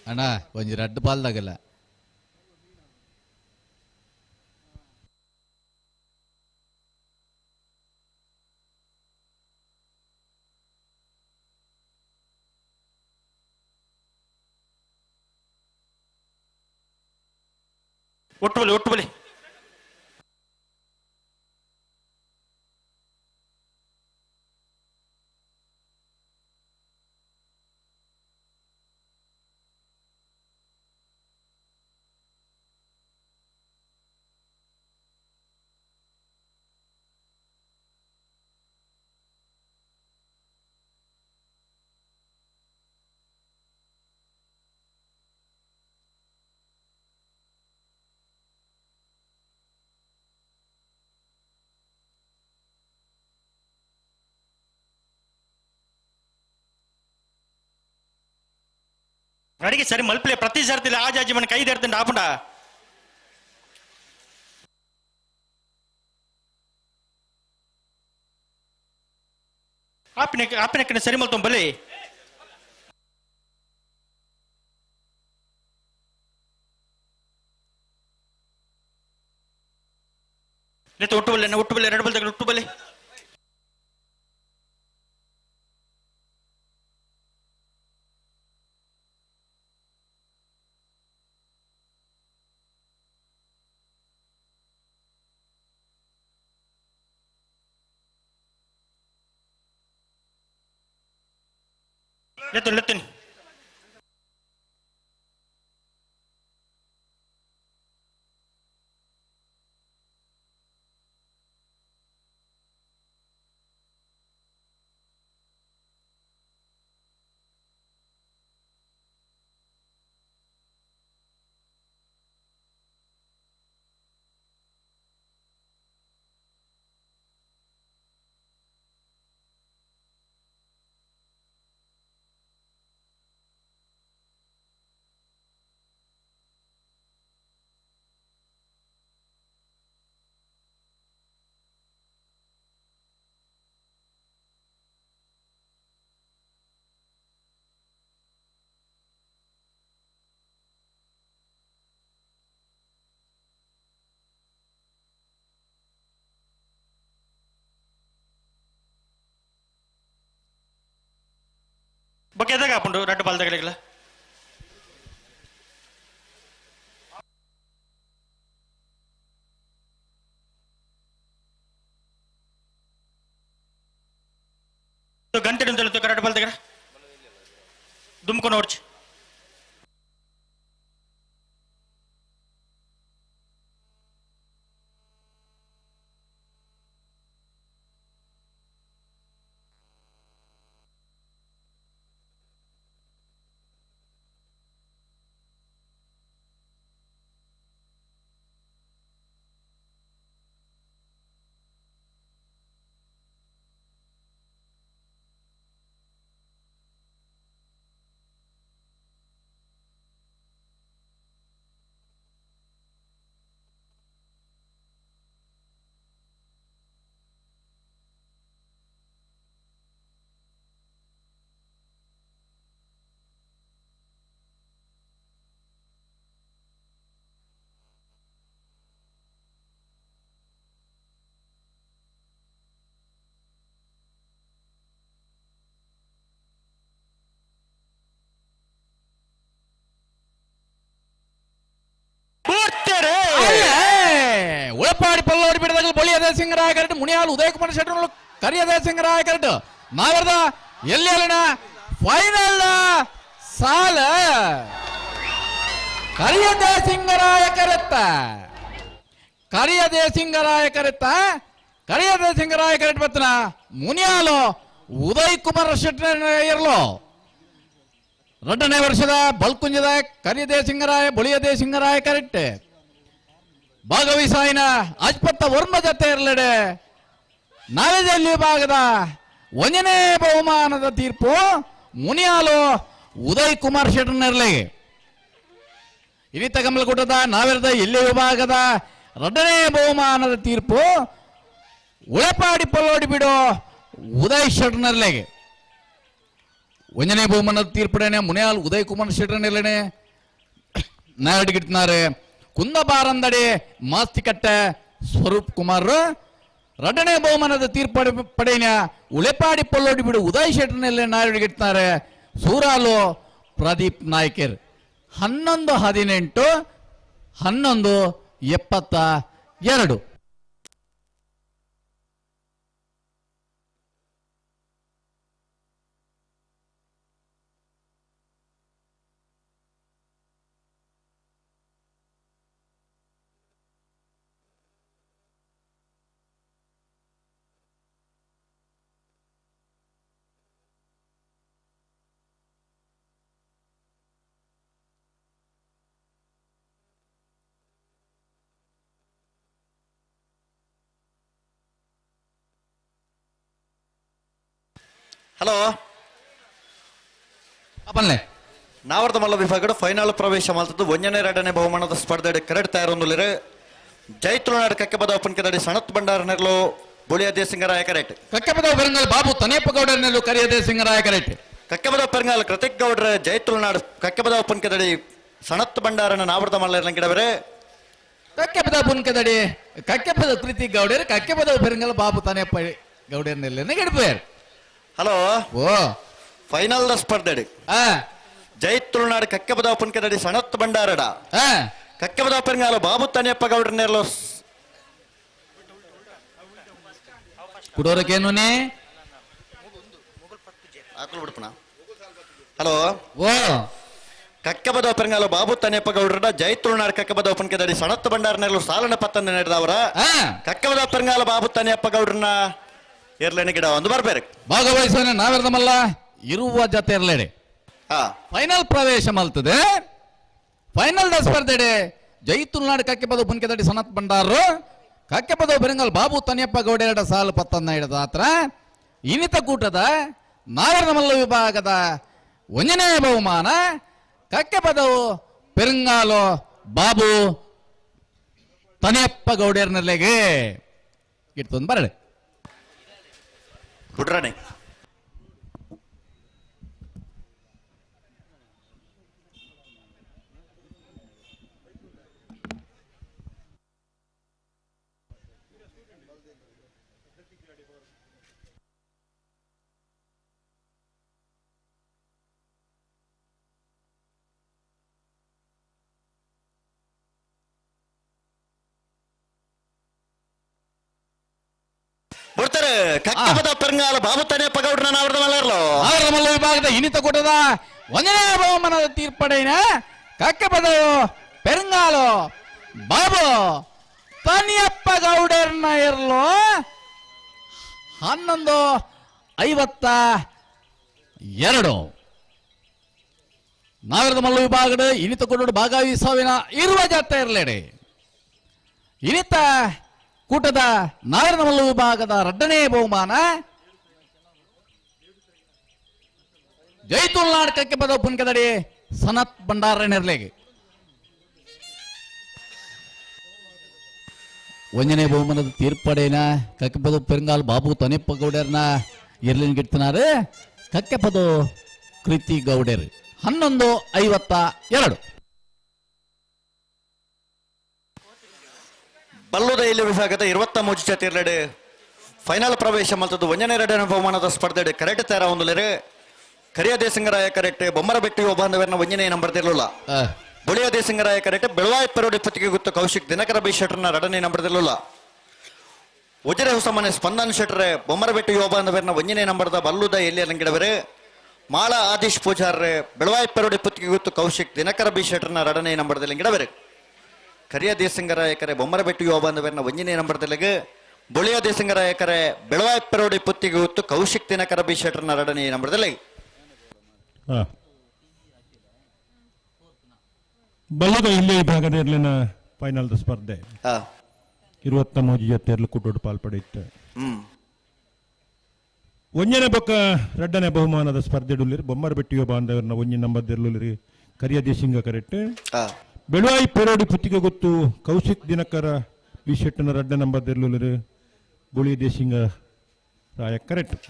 ಅಣ್ಣ ಒಂಜಿ ರಡ್ಡು ಪಾಲ್ದಾಗಲ್ಲ ಒಟ್ಟುಬಲೆ ನಡಿಗೆ ಸರಿ ಮಲ್ಪಲೆ ಪ್ರತಿ ಸರ್ತಿಲ್ಲ ಆಜಾಜಿ ಮನೆ ಕೈ ತೆರ್ತಂಡ ಆಪುಂಡ ಆಪಿನ ಸರಿ ಮಲ್ತೊಂ ಬಲೆ ಒಟ್ಟು ಬಲ್ಲೆ ಎರಡು ಬಲ್ ತಗಲು ಒಟ್ಟು ಬಲ್ಲೆ ಲೆತ್ತುನಿ ಬಗ್ಗೆ ಎದಾಗ ಹಾಪುಂಡು ಎರಡು ಬಾಲ್ ತಗಲಿಲ್ಲ ಗಂಟೆ ಎರಡು ಬಾಲ್ ತಗರ ದುಮ್ಕೊಂಡು ನೋಡ್ಚಿ ಉಳಪಾಡಿ ಪಲ್ಲೋಡಿ ಬಿಡದಾಗ ಬಳಿಯದ ಸಿಂಗರಾಯ ಕರೆಕ್ಟ್ ಮುನಿಯಾಲ್ ಉದಯ್ ಕುಮಾರ್ ಶೆಟ್ಟಿ ಕರಿಯದ ಸಿಂಗರಾಯ ಕರೆಕ್ಟ್ ನಾವೆರ್ದ ಎಲ್ಲಿ ಅಲ್ಲಣ ಫೈನಲ್ ಸಾಲ ಕರಿಯದ ಸಿಂಗರಾಯ ಕರೆತ್ತ ಕರಿಯದೆ ಸಿಂಗರಾಯ ಕರೆತ್ತ ಕರಿಯದ ಸಿಂಗರಾಯ ಕರೆಕ್ಟ್ ಬತ್ತನ ಮುನಿಯಾಲು ಉದಯ್ ಕುಮಾರ್ ಶೆಟ್ಟಿ ಇರಲು 2ನೇ ವರ್ಷದ ಬಲ್ಕುಂಜದ ಕರಿಯದೆ ಸಿಂಗರಾಯ ಬಳಿಯದೆ ಸಿಂಗರಾಯ ಕರೆಕ್ಟ್ ಭಾಗವಹಿಸಾಯಿನ ಅಜ್ಪತ್ತ ವರ್ಮ ಜತೆ ಇರಲೆಡೆ ನವದೆಹಲಿ ವಿಭಾಗದ 1ನೇ ಬಹುಮಾನದ ತೀರ್ಪು ಮುನಿಯಾಲು ಉದಯ್ ಕುಮಾರ್ ಶೆಟ್ಟರ್ನರ್ಲೆ ಇರಿತ ಕಮಲಗುಡ್ಡದ ನಾವೆರದ ಎಲ್ಲಿ ವಿಭಾಗದ 2ನೇ ಬಹುಮಾನದ ತೀರ್ಪು ಉಳಪಾಡಿ ಪಲ್ಲೋಡಿ ಬಿಡೋ ಉದಯ್ ಶೆಟ್ಟರ್ನರ್ಲೆಗೆ 1ನೇ ಬಹುಮಾನದ ತೀರ್ಪುಡನೆ ಮುನಿಯಾಲ್ ಉದಯ್ ಕುಮಾರ್ ಶೆಟ್ಟರ್ನರ್ಲೆನೆ ನಾಯಡಿಗಿಟ್ನಾರೆ ಕುಂದಬಾರಂದಡೆ ಮಾಸ್ತಿಕಟ್ಟೆ ಸ್ವರೂಪ್ ಕುಮಾರ್ 2ನೇ ಬಹುಮಾನದ ತೀರ್ಪು ಪಡೆಯ ಉಳೆಪಾಡಿ ಪಲ್ಲೋಡಿ ಬಿಡು ಉದಯ್ ಶೆಟ್ಟರ್ನಲ್ಲೇ ನಾಯಡಿಗಿಟ್ತಾರೆ ಸೂರಾಲು ಪ್ರದೀಪ್ ನಾಯ್ಕರ್ 11-18 11-72 ಹಲೋ ಅಪ್ಪನ್ಲೆ ನಾವರ್ದ ಮಲ್ಲ ವಿಭಾಗದ ಫೈನಲ್ ಪ್ರವೇಶ ಮಾಡ್ತದ್ದು ಒಂದನೇ ಎರಡನೇ ಬಹುಮಾನದ ಸ್ಪರ್ಧೆ ಕರೆಡ್ ತಯಾರೊಂದುಲಿರು ಜೈ ತುಳುನಾಡು ಕಕ್ಕೆ ಪದ ಒಪ್ಪನ್ಕೆದಡಿ ಸಣತ್ ಭಂಡಾರ ನೆರಲು ಬುಳಿಯದೇ ಸಿಂಗರಾಯ ಕರೆಟ್ ಕಕ್ಕೆ ಪದ ಪೆರಂಗಾಲ್ ಬಾಬು ತನಿಯಪ್ಪ ಗೌಡರನೆಲ್ಲೂ ಕರೆಯದೇ ಸಿಂಗರಾಯ ಕರೆಟ್ ಕಕ್ಕೆ ಪದ ಪೆರಂಗಾಲ್ ಕೃತಿಕ್ ಗೌಡ್ರ ಜೈ ತುಳುನಾಡು ಕಕ್ಕೆ ಪದ ಒಪ್ಪನ್ಕೆದಡಿ ಸಣತ್ ಭಂಡಾರನ ನಾವರ್ದ ಮಲ್ಲ ಗಿಡವರೇ ಕಕ್ಕೆ ಪದ ಪುನ್ಕೆದಡಿ ಕಕ್ಕೆ ಪದ ಕೃತಿ ಗೌಡರ್ ಕಕ್ಕೆ ಪದ ಪೆರಂಗಾಲ್ ಬಾಬು ತನಿಯಪ್ಪ ಗೌಡರನೆಲ್ಲ ಗಿಡಪೇರ್ ಹಲೋ ಓ ಫೈನಲ್ ದ ಸ್ಪರ್ಧೆ ಜೈ ತುಳುನಾಡು ಕಕ್ಕೆ ಪದ ಒಪ್ಪನ್ಕೆದಡಿ ಸಣತ್ ಭಂಡಾರಡ ಕಕ್ಕೆ ಪದ ಪೆರಂಗಾಲ ಬಾಬು ತನಿಯಪ್ಪ ಗೌಡ್ರನೆಲ್ಲ ಕುಡೋರಕ್ಕೇನು ಹಲೋ ಓ ಕಕ್ಕೆ ಪದ ಪೆರಂಗಾಲ ಬಾಬು ತನಿಯಪ್ಪ ಗೌಡ್ರ ಜೈ ತುಳುನಾಡು ಕಕ್ಕೆ ಪದ ಒಪ್ಪನ್ಕೆದಡಿ ಸಣತ್ ಭಂಡಾರ ನೆರಲು ಸಾಲನ ಪತ್ತನ್ನು ನಡೆದವರ ಕಕ್ಕೆ ಪದ ಪೆರಂಗಾಲ ಬಾಬು ತನಿಯಪ್ಪ ಗೌಡ್ರನ್ನ ಏರ್ಲೇನೆ ಗಿಡ ಒಂದು ಬರ್ಬೇರೆ ಭಾಗವಹಿಸೋಣ ನಾವೆರ್ದಮಲ್ಲ ಇರುವ ಜೊತೆ ಇರ್ಲೇಡೆ ಫೈನಲ್ ಪ್ರವೇಶ ಮಲ್ತದೆ ಫೈನಲ್ ದ ಸ್ಪರ್ಧೆಡೆ ಜೈ ತುಳುನಾಡು ಕಕ್ಕೆ ಪದ ಪುನ್ಕೆದಡಿ ಸನತ್ ಭಂಡಾರು ಕಕ್ಕೆ ಪದ ಬೆರಂಗಲ್ ಬಾಬು ತನಿಯಪ್ಪ ಗೌಡೇರಡ ಸಾಲು ಪತ್ತನ್ನ ಹಿಡಿದ ಆತ್ರ ಇನಿತ ಕೂಟದ ನಾವೆರ್ದಮಲ್ಲ ವಿಭಾಗದ ಒಂದನೇ ಬಹುಮಾನ ಕಕ್ಕೆ ಪದವು ಪೆರಂಗಾಲು ಬಾಬು ತನಿಯಪ್ಪ ಗೌಡೇರ್ನಲ್ಲಿಗೆ ಇಡ್ತೊಂದು ಬರಡೆ ಕುಡ್ರಾಣೆ ಬಿಡ್ತಾರೆ ಕಕ್ಕೆ ಪದ ಪೆರಂಗಾಲ ಬಾಬು ತನಿಯಪ್ಪ ಗೌಡ್ರನ್ನ ನಾವರ್ದ ಮಲ್ಲ ವಿಭಾಗದ ಇನಿತ ಕೂಟದ ಒಂದನೇ ಬಹುಮಾನದ ತೀರ್ಪಡೆಯ ಕಕ್ಕೆ ಪದವು ಪೆರಂಗಾಲು ಬಾಬು ತನಿಯಪ್ಪ ಗೌಡರ್ನ ಇರಲು 11:52 ನಾಗರದ ಮಲ್ಲ ವಿಭಾಗದ ಇನಿತ ಕೂಟದ ಭಾಗವಹಿಸುವಿನ ಇರುವ ಜಾತ ಇರಲೇಡೆ ಇನಿತ ಕೂಟದ ನಾಗರದ ಮಲ್ಲ ವಿಭಾಗದ ಎರಡನೇ ಬಹುಮಾನ ಜೈ ತುಳುನಾಡು ಕಕ್ಕೆ ಪದ ಪುನ್ಕೆದಡಿ ಸನತ್ ಭಂಡಾರ ನೆರಲೆಗೆ ಒಂದನೇ ಬಹುಮಾನದ ತೀರ್ಪಡೆನ ಕಕ್ಕೆ ಪದ ಪೆರಂಗಾಲ್ ಬಾಬು ತನಿಯಪ್ಪ ಗೌಡರ್ನ ಇರ್ಲಿನ್ ಗಿಡ್ತಿನಾರು ಕಕ್ಕೆ ಪದ ಕೃತಿ ಗೌಡರ್ 11:52 ಬಲ್ಲುದ ಇಲ್ಲಿ ವಿಭಾಗದ 23 ಜೊತೆ ಇರ್ಲೇಡೆ ಫೈನಲ್ ಪ್ರವೇಶ ಮಲ್ತದ್ದು ಒಂದನೇ ಎರಡನೇ ಬಹುಮಾನದ ಸ್ಪರ್ಧೆ ಕರೆಕ್ಟ್ ತಯಾರ ಒಂದುಲೇರೆ ಕರಿಯದೇ ಸಿಂಗರಾಯ ಕರೆಕ್ಟ್ ಬೊಮ್ಮರ ಬೆಟ್ಟಿ ಒಬ್ಬಂದವರನ್ನ ಒಂದನೇ ನಂಬರ್ ತಿರ್ಲಿಲ್ಲ ಬುಳಿಯದೇ ಸಿಂಗರಾಯ ಕರೆಕ್ಟ್ ಬೆಳವಾಯಿ ಪೆರೋಡಿ ಪತ್ತಿಗೆ ಗೊತ್ತು ಕೌಶಿಕ್ ದಿನಕರ ಬಿ ಶೆಟ್ರನ್ನ ಎರಡನೇ ನಂಬರ್ ತಿರ್ಲಿಲ್ಲ ಉಜಿರೆ ಹೊಸಮನೆ ಸ್ಪಂದನ್ ಶೆಟ್ರೆ ಬೊಮ್ಮರ ಬೆಟ್ಟಿ ಒಬ್ಬಂದವರನ್ನ ಒಂದನೇ ನಂಬರ್ದ ಬಲ್ಲುದ ಎಲ್ಲಿ ಅಲಂಗಿಡವರೇ ಮಾಳ ಆದಿಶ್ ಪೂಜಾರ್ರೆ ಬೆಳವಾಯಿ ಪೆರೋಡಿ ಪತ್ತಿಗೆ ಗೊತ್ತು ಕೌಶಿಕ್ ದಿನಕರ ಬಿ ಶೆಟ್ರನ್ನ ಎರಡನೇ ನಂಬರ್ದಲ್ಲಿ ಗಿಡವರೇ ಕರಿಯದೇ ಸಿಂಗರಾಯ ಕರೆ ಬೊಮ್ಮರ ಬೆಟ್ಟಿ ಒಬ್ಬಂದವರನ್ನ ಒಂದನೇ ನಂಬರ್ದಲ್ಲಿಗೆ ಬುಳಿಯದೇ ಸಿಂಗರಾಯ ಕರೆ ಬೆಳವಾಯಿ ಪೆರೋಡಿ ಪತ್ತಿಗೆ ಗೊತ್ತು ಕೌಶಿಕ್ ದಿನಕರ ಬಿ ಶೆಟ್ರನ್ನ ಎರಡನೇ ನಂಬರ್ದಲ್ಲಿ ಬಲ್ಲದ ಇಲ್ಲಿ ವಿಭಾಗದ ಇರ್ಲಿನ ಫೈನಲ್ ಸ್ಪರ್ಧೆ 23 ಜೊತೆ ಕೂಟೋಡು ಪಾಲ್ಪಡೆಯಿತ್ತು ಒಂದನೇ ಬೊಕ್ಕ ಎರಡನೇ ಬಹುಮಾನದ ಸ್ಪರ್ಧೆಡುಲ್ಲಿರಿ ಬೊಮ್ಮರ ಬೆಟ್ಟಿಯೋ ಬಾಂಧವರನ್ನ ಒಂಜಿ ನಂಬರ್ದಿರ್ಲಿರಿ ಕರಿಯದೇ ಸಿಂಗ ಕರೆಕ್ಟ್ ಬೆಳವಾಯಿ ಪೆರೋಡಿ ಪುತ್ತಿಗೆ ಗೊತ್ತು ಕೌಶಿಕ್ ದಿನಕರ ಬಿ ಶೆಟ್ಟನ ಎರಡನೇ ನಂಬರ್ದಿರ್ಲಿರಿ ಬುಳಿಯದೇ ಸಿಂಗ ರಾಯ ಕರೆಕ್ಟ್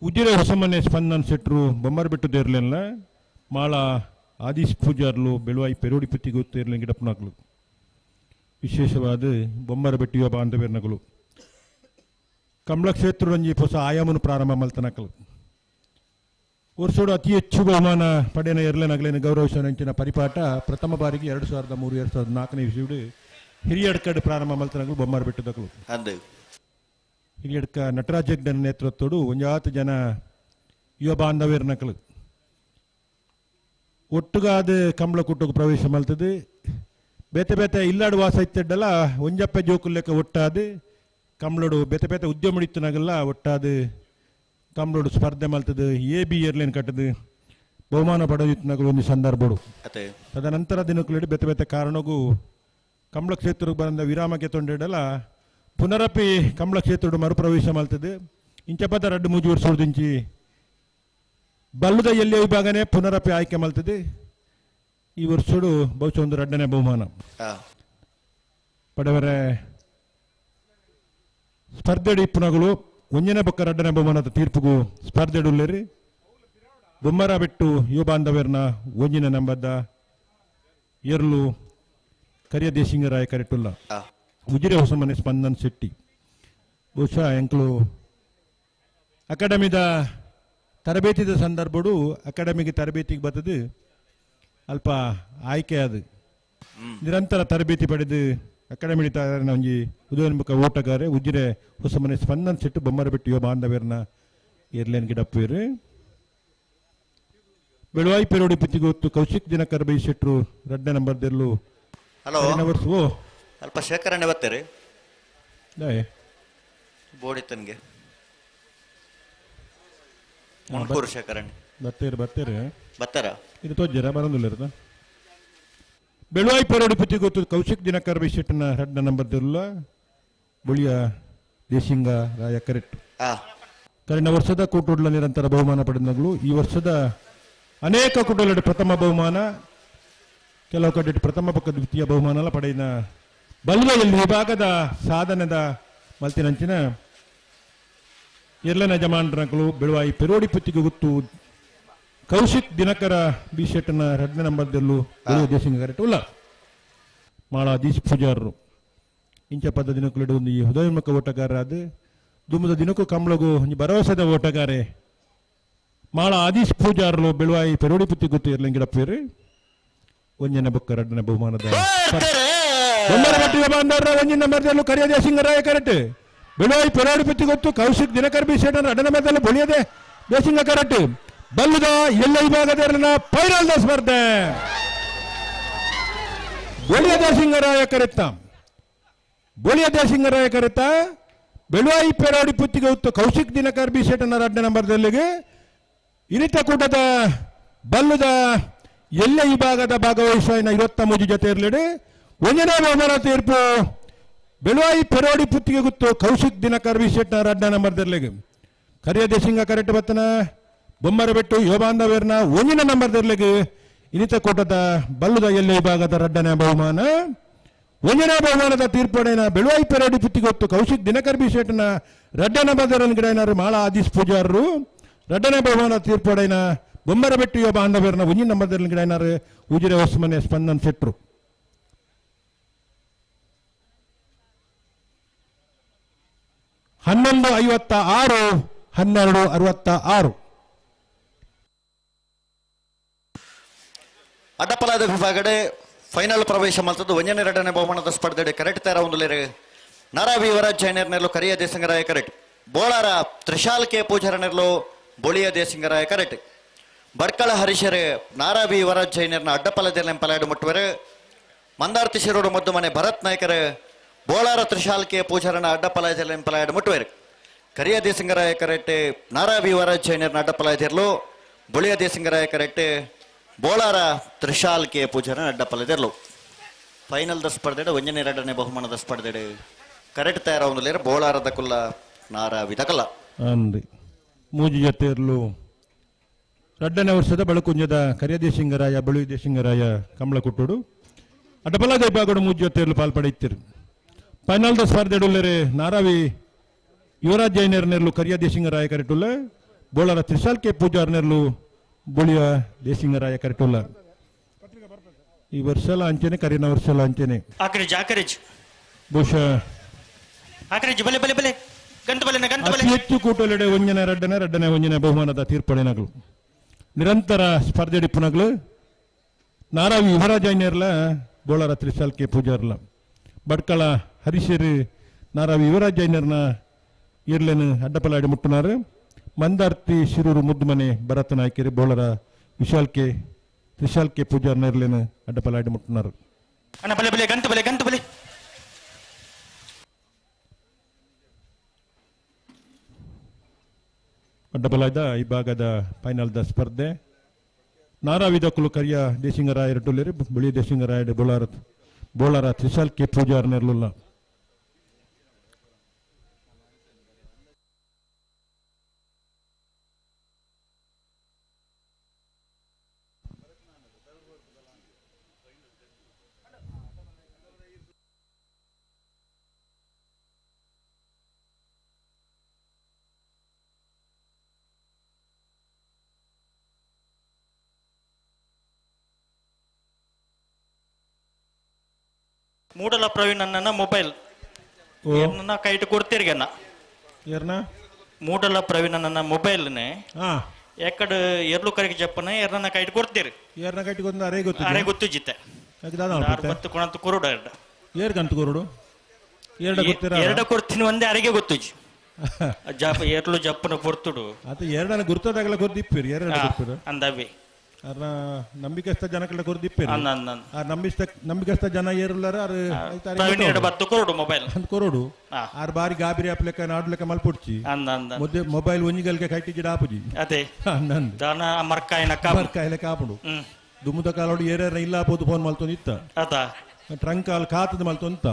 ಉಜಿರೆ ಹೊಸಮನೆ ಸ್ಪಂದನ್ ಶೆಟ್ರು ಬೊಮ್ಮರ ಬೆಟ್ಟದೇರ್ಲಿಲ್ಲ ಮಾಳ ಆದಿಶ್ ಪೂಜಾರ್ಲು ಬೆಳವಾಯಿ ಪೆರೋಡಿ ಪುತ್ತಿಗೆ ಗೊತ್ತು ಇರ್ಲಿ ಗಿಡಪ್ಪನಾಗ್ಲು ವಿಶೇಷವಾದ ಬೊಮ್ಮರ ಬೆಟ್ಟಿಯ ಬಾಂಧವ್ಯರ್ನಗಳು ಕಮಲ ಕ್ಷೇತ್ರ ರಂಜಿ ಹೊಸ ಆಯಾಮನು ಪ್ರಾರಂಭ ಮಲ್ತನಕಲು ವರ್ಷೋಡು ಅತಿ ಹೆಚ್ಚು ಬಹುಮಾನ ಪಡೆಯನ ಇರ್ಲೇನಾಗಲೇನ ಗೌರವಿಸೋನಂಚಿನ ಪರಿಪಾಠ ಪ್ರಥಮ ಬಾರಿಗೆ 2003-2004 ಇಸ್ವಿಡು ಹಿರಿಯಡ್ಕಡ್ ಪ್ರಾರಂಭ ಮಲ್ತನಗಳು ಬೊಮ್ಮರ ಬೆಟ್ಟದಗಳು ಹಿರಿಯಡ್ಕ ನಟರಾಜ್ ಹೆಗ್ಡೆ ನೇತೃತ್ವಡು ಒಂಜಾತು ಜನ ಯುವ ಬಾಂಧವ್ಯರ್ನಕಲು ಒಟ್ಟುಗಾದ ಕಂಬಳ ಕುಟ್ಟುಗು ಪ್ರವೇಶ ಮಲ್ತದೆ ಬೇತೆ ಬೇತೆ ಇಲ್ಲಾಡು ವಾಸ ಇತ್ತಡ್ಡಲ್ಲ ಒಂಜಪ್ಪೆ ಜೋಕುಲ್ಲೆಕ್ಕ ಒಟ್ಟಾದು ಕಂಬಳಡು ಬೇತೆ ಬೇತೆ ಉದ್ಯಮ ಇತ್ತನಾಗಲ್ಲ ಒಟ್ಟಾದು ಕಂಬಳಡು ಸ್ಪರ್ಧೆ ಮಲ್ತದೆ AB ಏರ್ಲೈನ್ ಕಟ್ಟದು ಬಹುಮಾನ ಪಡೆದಿತ್ತನಾಗಲು ಒಂದು ಸಂದರ್ಭಡು ತದನಂತರ ದಿನಕ್ಕೂ ಬೇತೆ ಬೇತೆ ಕಾರಣಗೂ ಕಂಬಳ ಕ್ಷೇತ್ರಕ್ಕೆ ಬಂದ ವಿರಾಮಕ್ಕೆ ತೊಂಡಿಡಲ್ಲ ಪುನರಪಿ ಕಂಬಳ ಕ್ಷೇತ್ರ ಮರುಪ್ರವೇಶ ಮಲ್ತದೆ ಇಂಚ ಪದ 2-3 ವರ್ಷ ಇಂಚಿ ಬಲ್ಲುದ ಎಲ್ಲಿ ವಿಭಾಗನೇ ಪುನರಪಿ ಆಯ್ಕೆ ಮಾಡ್ತದೆ. ಈ ವರ್ಷಡು ಬಹುಶಃ ಒಂದು 2ನೇ ಬಹುಮಾನ ಪಡೆವರೆ ಸ್ಪರ್ಧೆಡಿ ಪುನಗಳು 1ನೇ ಬೊಕ್ಕ 2ನೇ ಬಹುಮಾನದ ತೀರ್ಪುಗೂ ಸ್ಪರ್ಧೆಡುಲ್ಲೇರಿ ಬೊಮ್ಮರ ಬಿಟ್ಟು ಯುವ ಬಾಂಧವ್ಯರ್ನ 1ನೇ ನಂಬರ್ದ ಏರ್ಲು ಕರಿಯ ದೇಶಿಂಗರಾಯ ಕರೆಟುಲ್ಲ ಉಜಿರೆ ಹೊಸಮನೆ ಸ್ಪಂದನ್ ಶೆಟ್ಟಿ. ಬಹುಶಃ ಎಂಕ್ಲು ಅಕಾಡೆಮಿದ ತರಬೇತಿದ ಸಂದರ್ಭಡು ಅಕಾಡೆಮಿಗೆ ತರಬೇತಿಗೆ ಬರ್ತದೆ ಅಲ್ಪ ಆಯ್ಕೆ ಅದು ನಿರಂತರ ತರಬೇತಿ ಪಡೆದು ಅಕಾಡೆಮಿ ಒಂಜಿ ಉದಯೋನ್ಮುಖ ಓಟಗಾರೆ ಉಜಿರೆ ಹೊಸಮನೆ ಸ್ಪಂದನ್ ಶೆಟ್ಟು ಬೊಮ್ಮರ ಬಿಟ್ಟು ಯುವ ಬಾಂಧವ್ಯರ್ನ ಏರ್ಲೇನ್ ಗಿಡಪ್ಪೇರು ಬೆಳವಾಯಿ ಪೆರೋಡಿ ಪುತ್ತಿಗೊತ್ತು ಕೌಶಿಕ್ ದಿನಕರ್ ಬೈ ಶೆಟ್ರು 2ನೇ ನಂಬರ್ದಲ್ಲೂ ಹಲೋ ಓ ಅಲ್ಪ ಶೇಖರಣೆ ಬರ್ತೀರಿ ಬೋಡಿತನ್ಗೆ ಮುನ್ಕೂರು ಶೇಖರಣೆ ಬರ್ತೀರಿ ಬರ್ತಾರ ಇದು ತೋಜ್ಜರ ಬರೋದಿಲ್ಲ ಬೆಳವಾಯಿ ಪೆರೋಡಿ ಪುತ್ತಿಗೊತ್ತು ಕೌಶಿಕ್ ದಿನಕರ್ ಬೈ ಶೆಟ್ನ 2ನೇ ನಂಬರ್ದಲ್ಲ ಬುಳಿಯ ದೇಶಿಂಗ ರಾಯ ಕರೆಕ್ಟ್ ಕಳೆದ ವರ್ಷದ ಕೂಟೋಡ್ಲ ನಿರಂತರ ಬಹುಮಾನ ಪಡೆದಗಳು ಈ ವರ್ಷದ ಅನೇಕ ಕುಟುಂಬ ಪ್ರಥಮ ಬಹುಮಾನ ಕೆಲವು ಕಡೆ ಪ್ರಥಮ ಪಕ್ಕ ದ್ವಿತೀಯ ಬಹುಮಾನ ಪಡೆಯಿನ ಬಲ್ವೆಯಲ್ಲಿ ವಿಭಾಗದ ಸಾಧನದ ಮಲ್ತಿನಂಚಿನ ಎರಡನೇ ಯಜಮಾನರುಗಳು ಬೆಳವಾಯಿ ಪೆರೋಡಿ ಪುತ್ತಿಗೆ ಗುತ್ತು ಕೌಶಿಕ್ ದಿನಕರ ಬಿ ಶೆಟ್ನ 2ನೇ ನಂಬರ್ದಲ್ಲೂ ದೇಶಿಂಗ ಕರೆಕ್ಟ್ ಉಲ್ಲ ಮಾಳ ದೀಶ್ ಪೂಜಾರರು ಇಂಚ ಪದ ದಿನಕ್ಕೂ ಒಂದು ಈ ಹೃದಯೋನ್ಮುಖ ಓಟಗಾರ ಅದು ದುಮ್ಮದ ದಿನಕ್ಕೂ ಕಂಬಳಗೂ ಭರವಸೆದ ಓಟಗಾರೆ ಮಾಳ ಆದೀಶ್ ಪೂಜಾರರು ಬೆಳವಾಯಿ ಪೆರೋಡಿ ಪುತ್ತಿ ಗೊತ್ತು ಇರ್ಲಿ ಗಿಡಪ್ಪೇರಿ 1ನೇ ಬೊಕ್ಕ 2ನೇ ಬಹುಮಾನದ ಬಾಂಧವರ 1ನೇ ನಂಬರ್ದಲ್ಲೂ ಕರಿಯ ದೇಶಿಂಗರಾಯ ಕರೆಕ್ಟ್ ಬೆಳವಾಯಿ ಪೆರೋಡಿ ಪುತ್ತಿ ಗೊತ್ತು ಕೌಶಿಕ್ ದಿನಕರ್ ಬಿ ಶೆಟ್ನ 2ನೇ ನಂಬರ್ದಲ್ಲೂ ಬೊಳಿಯದೆ ದೇಶಿಂಗ ಕರೆಕ್ಟ್ ಬಲ್ಲುದ ಎಲ್ಲ ವಿಭಾಗದ ಫೈನಲ್ ಸ್ಪರ್ಧೆ ಬೊಳಿಯ ದೇಶಿಂಗರಾಯ ಕರೆತ್ತ ಬೆಳವಾಯಿ ಪೆರೋಡಿ ಪುತ್ತಿಗೆ ಹೊತ್ತು ಕೌಶಿಕ್ ದಿನಕರ್ ಬಿ ಶೆಟ್ನ 2ನೇ ನಂಬರ್ದಲ್ಲಿಗೆ ಇನಿತ ಕೂಟದ ಬಲ್ಲುದ ಎಲ್ಲ ವಿಭಾಗದ ಭಾಗವಹಿಸಿನ 23 ಜೊತೆ ಇರಲಿಡೆ 1ನೇ ಬಹುಮಾನ ತೀರ್ಪು ಬೆಳವಾಯಿ ಪೆರೋಡಿ ಪುತ್ತಿಗೆ ಗೊತ್ತು ಕೌಶಿಕ್ ದಿನಕರ್ ಬಿ ಶೆಟ್ನ 2ನೇ ನಂಬರ್ದಲ್ಲಿಗೆ ಕರಿಯ ದೇಶಿಂಗ ಕರೆಕ್ಟ್ ಬತ್ತನ ಬೊಮ್ಮರ ಬೆಟ್ಟು ಯುವ ಬಾಂಧವ್ಯರ್ನ 1ನೇ ನಂಬರ್ದಲ್ಲಿಗೆ ಇನಿತ ಕೂಟದ ಬಲ್ಲುದ ಎಲ್ಲ ವಿಭಾಗದ 2ನೇ ಬಹುಮಾನ 1ನೇ ಬಹುಮಾನದ ತೀರ್ಪಡೆನ ಬೆಳವಾಯಿ ಪೆರೋಡಿ ಪುತ್ತಿಗೆ ಹೊತ್ತು ಕೌಶಿಕ್ ದಿನಕರ್ ಬಿ ಶೆಟ್ನ 2ನೇ ನಂಬರ್ದಲ್ಲಿ ಗಿಡನಾರು ಮಾಳ ಆದೀಶ್ ಪೂಜಾರರು 2ನೇ ಬಹುಮಾನ ತೀರ್ಪಡೆನ ಬೊಮ್ಮರ ಬೆಟ್ಟು ಯುವ ಬಾಂಧವ್ಯರ್ನ 1ನೇ ನಂಬರ್ದಲ್ಲಿ ಗಿಡನಾರು ಉಜಿರೆ ಹೊಸಮನೆ ಸ್ಪಂದನ್ ಶೆಟ್ರು. $11.56 $12.66 ಅಡ್ಡಪಲಾದ ವಿಭಾಗಡೆ ಫೈನಲ್ ಪ್ರವೇಶ ಮಾಡ್ತದ್ದು 1ನೇ 2ನೇ ಬಹುಮಾನದ ಸ್ಪರ್ಧೆ ಕರೆಕ್ಟ್ ತರ ಒಂದು ನಾರಾವಿ ಯುವರಾಜ್ ಜೈನರ್ನೆರ್ಲು ಕರಿಯ ದೇಶಿಂಗರಾಯ ಕರೆಕ್ಟ್ ಬೋಳಾರ ತ್ರಿಶಾಲ್ ಕೆ ಪೂಜಾರನೆರ್ಲು ಬೊಳಿಯ ದೇಶಿಂಗರಾಯ ಕರೆಕ್ಟ್ ಬಡ್ಕಳ ಹರೀಶರೇ ನಾರಾವಿ ಯುವರಾಜ್ ಜೈನರ್ನ ಅಡ್ಡಪಲದಲ್ಲಿ ಎಂಪಲಾಡು ಮುಟ್ಟುವರೆ ಮಂದಾರ್ತಿ ಶಿರೋಡು ಮುದ್ದು ಮನೆ ಭರತ್ ನಾಯ್ಕರೇ ಬೋಳಾರ ತ್ರಿಶಾಲ್ ಕೆ ಪೂಜಾರನ ಅಡ್ಡಪಲದಲ್ಲಿ ಎಂಪಲಾಡು ಮುಟ್ಟುವರೆ ಕರಿಯ ದೇಶಿಂಗರಾಯ ಕರೆಕ್ಟ್ ನಾರಾವಿ ಯುವರಾಜ್ ಜೈನರ್ನ ಅಡ್ಡಪಲದಿರ್ಲು ಬೊಳಿಯ ದೇಶಿಂಗರಾಯ ಕರೆಕ್ಟ್ ಬೋಳಾರ ತ್ರಿಶಾಲ್ ಕೆ ಪೂಜಾರನ ಅಡ್ಡಪಲದಿರ್ಲು ಫೈನಲ್ ದ ಸ್ಪರ್ಧೆ 1ನೇ 2ನೇ ಬಹುಮಾನದ ಸ್ಪರ್ಧೆ ಕರೆಕ್ಟ್ ತಯಾರ ಒಂದು ಬೋಳಾರದ ಕುಲ್ಲ ನಾರಾವಿ ದಕಲ್ಲ ಅಂದ್ರಿ ಮೂಜಿ ಜೊತೆಯರ್ಲು 2ನೇ ವರ್ಷದ ಬಳಕುಂಜದ ಕರಿಯ ದೇಶಿಂಗರಾಯ ಬಳುವಿ ದೇಶಿಂಗರಾಯ ಕಂಬಳ ಕುಟ್ಟುಡು ಅಡ್ಡಪಲದ ವಿಭಾಗಡು ಮೂಜಿ ಜೊತೆಯರ್ಲು ಪಾಲ್ಪಡೆಯುತ್ತಿರು ಫೈನಲ್ ದ ಸ್ಪರ್ಧೆ ನಾರಾವಿ ಯುವರಾಜ್ ಜೈನರ್ನೆರ್ಲು ಕರಿಯ ದೇಶಿಂಗರಾಯ ಕರೆಟುಲ್ಲ ಬೋಳಾರ ತ್ರಿಶಾಲ್ ಕೆ ಪೂಜಾರ್ನೆರ್ಲು ಬೊಳಿಯ ದೇಶಿಂಗರಾಯ ಕರೆಟುಲ್ಲ ಈ ವರ್ಷಲ ಅಂಚೆನೆ ಕರಿನ ವರ್ಷಲ ಅಂಚೆನೆ ಬಹುಶಃ ಅತಿ ಹೆಚ್ಚು ಕೂಟಲೆಡೆ 1ನೇ 2ನೇ 1ನೇ ಬಹುಮಾನದ ತೀರ್ಪಡೆನಗಳು ನಿರಂತರ ಸ್ಪರ್ಧೆ ಡಿಪ್ಪುನಗಳು ನಾರಾವಿ ಯುವರಾಜ್ ಜೈನರ್ಲ ಬೋಳಾರ ತ್ರಿಶಾಲ್ ಕೆ ಪೂಜಾರ್ಲ ಬಡ್ಕಳ ಹರೀಶರು ನಾರಾವಿ ಯುವರಾಜ್ ಜೈನರ್ನ ಇರ್ಲೆನು ಅಡ್ಡಪಲಾಡಿ ಮುಟ್ಟುನಾರು ಮಂದಾರ್ತಿ ಶಿರೂರು ಮುದ್ದುಮನೆ ಭರತ ನಾಯ್ಕರಿ ಬೋಳರ ತ್ರಿಶಾಲ್ ಕೆ ಪೂಜಾರ್ನ ಇರ್ಲೆನು ಅಡ್ಡಪಲಾಡಿ ಮುಟ್ಟುನಾರು ಅಡ್ಡಪಲಾದ ಈ ಭಾಗದ ಫೈನಲ್ ದ ಸ್ಪರ್ಧೆ ನಾರಾವಿದ ಕುಲು ಕರಿಯ ದೇಶಿಂಗರಾಯ ಟುಲೇರಿ ಬಳಿ ದೇಶಿಂಗರಾಯ ಬೋಳಾರ ತ್ರಿಶಾಲ್ ಕೆ ಪೂಜಾರ್ನೆರ್ಲುಲ್ಲ ಮೂಡಲ ಪ್ರವೀಣ್ ಅಣ್ಣನ ಮೊಬೈಲ್ ಏನ ಕೈಟ್ ಕೊಡ್ತೀರಿಗನ್ನ ಏರ್ನ ಮೂಡಲ ಪ್ರವೀಣ್ ಅಣ್ಣನ ಮೊಬೈಲ್ನೆ ಹಾ ಎಕ್ಕಡ ಎರ್ಲು ಕರೆಗೆ ಜಪ್ಪನ ಎರ್ನ ಕೈಟ್ ಕೊಡ್ತೀರಿ ಏರ್ನ ಕಟ್ಟಿ ಗೊಂದು ಅರೆ ಗೊತ್ತು ಅರೆ ಗೊತ್ತು ಜಿತ್ತೆ ಬತ್ತು ಕೊಣಂತ ಕುರುಡ ಏರ್ ಕಂತು ಕೊರುಡು ಎರಡ ಗೊತ್ತಿರ ಎರಡ ಕೊಡ್ತೀನಿ ಒಂದೇ ಅರೆಗೆ ಗೊತ್ತು ಜಪ ಎರ್ಲು ಜಪ್ಪನ ಕೊಡ್ತುಡು ಅದು ಎರಡನ ಗುರ್ತದಾಗಲ ಕೊರ್ದಿಪ್ಪಿರಿ ಎರಡು ಗುರ್ತಿರು ಅಂದವಿ ಅರ್ನ ನಂಬಿಕಸ್ತ ಜನಕ್ಕೆಲ್ಲ ಕೊರ್ದಿಪ್ಪಿರಿ ಅಂದ ಅಂದ ಆ ನಂಬಿಕಸ್ತ ಜನ ಏರುಲ್ಲಾರ ಪ್ರವೀಣ್ ಎರಡು ಬತ್ತು ಕೊರುಡು ಮೊಬೈಲ್ ಅಂತ ಕೊರೋಡು ಆರ್ ಬಾರಿ ಗಾಬಿರಿ ಅಪ್ಲೆಕ್ಕ ನಾಡ್ಲೆಕ್ಕ ಮಲ್ಪೊಡ್ಚಿ ಅಂದ ಅಂದ ಮೊದ್ದೆ ಮೊಬೈಲ್ ಒಂಜಿಗಲ್ಗೆ ಕೈಟಿ ಜಿಡ ಆಪುಜಿ ಅದೇ ನಂದು ದಾನ ಮರ್ಕಾಯಿನ ಕಾಯಿಲೆ ಕಾಪುಡು ದುಮ್ಮದ ಕಾಲೋಡು ಏರ್ಯಾರ ಇಲ್ಲ ಆಪೋದು ಫೋನ್ ಮಲ್ತೊಂದು ಇತ್ತ ಅದ ಟ್ರಂಕ್ ಅಲ್ಲಿ ಖಾತದ ಮಲ್ತೊಂತ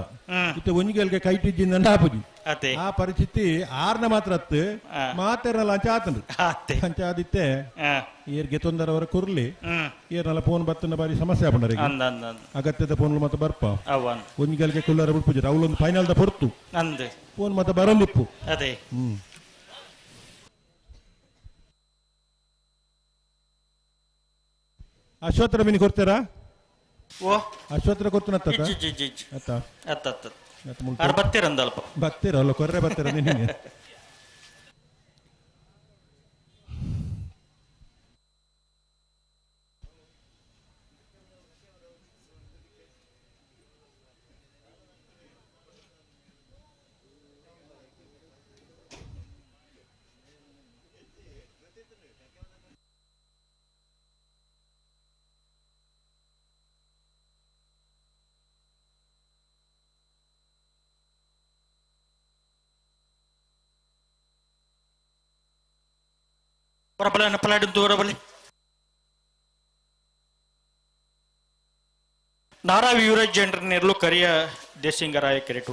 ಇತ್ತ ಒಂಜಿಗಲ್ಗೆ ಕೈಟಿ ಆಪುಜಿ ಅದೇ ಆ ಪರಿಸ್ಥಿತಿ ಆರ್ನ ಮಾತ್ರ ಅತ್ತು ಮಾತೇರಲ್ಲ ಅಂಚ ಆತಂದು ಅಂಚ ಆದಿತ್ತೆ ಏರ್ಗೆ ತೊಂದರವರ ಕುರ್ಲಿ ಏರ್ನಲ್ಲ ಫೋನ್ ಬತ್ತನ ಬಾರಿ ಸಮಸ್ಯೆ ಆಪಂಡರಿಗೆ ಅಗತ್ಯದ ಫೋನ್ ಮತ್ತೆ ಬರ್ಪ ಒಂಜಿಗಲ್ಗೆ ಕುಲ್ಲರ ಬಿಡ್ಪುಜಿ ಅವಳೊಂದು ಫೈನಲ್ ದ ಹೊರ್ತು ಅಂದೆ ಫೋನ್ ಮತ್ತೆ ಬರೋಂದಿಪ್ಪು ಅದೇ ಅಶ್ವತ್ಥರ ಮೀನು ಕೊಡ್ತೀರಾ ಓ ಅಶ್ವತ್ಥರ ಕೊಡ್ತಾನತ್ತ ಅತ್ತ ಅತ್ತ ಅತ್ತ ಬತ್ತೀರಂದಲ್ಪ ಬರ್ತೀರಲ್ಲ ಕೊರ್ರೆ ಬರ್ತೀರ ನೀನು ಪಲಾಡು ದೂರಬಲ್ಲಿ ನಾರಾ ಯುವರಾಜ್ ಜನರನ್ನೆರಲು ಕರಿಯ ದೇಸಿಂಗರಾಯ ಕೆರೆಟು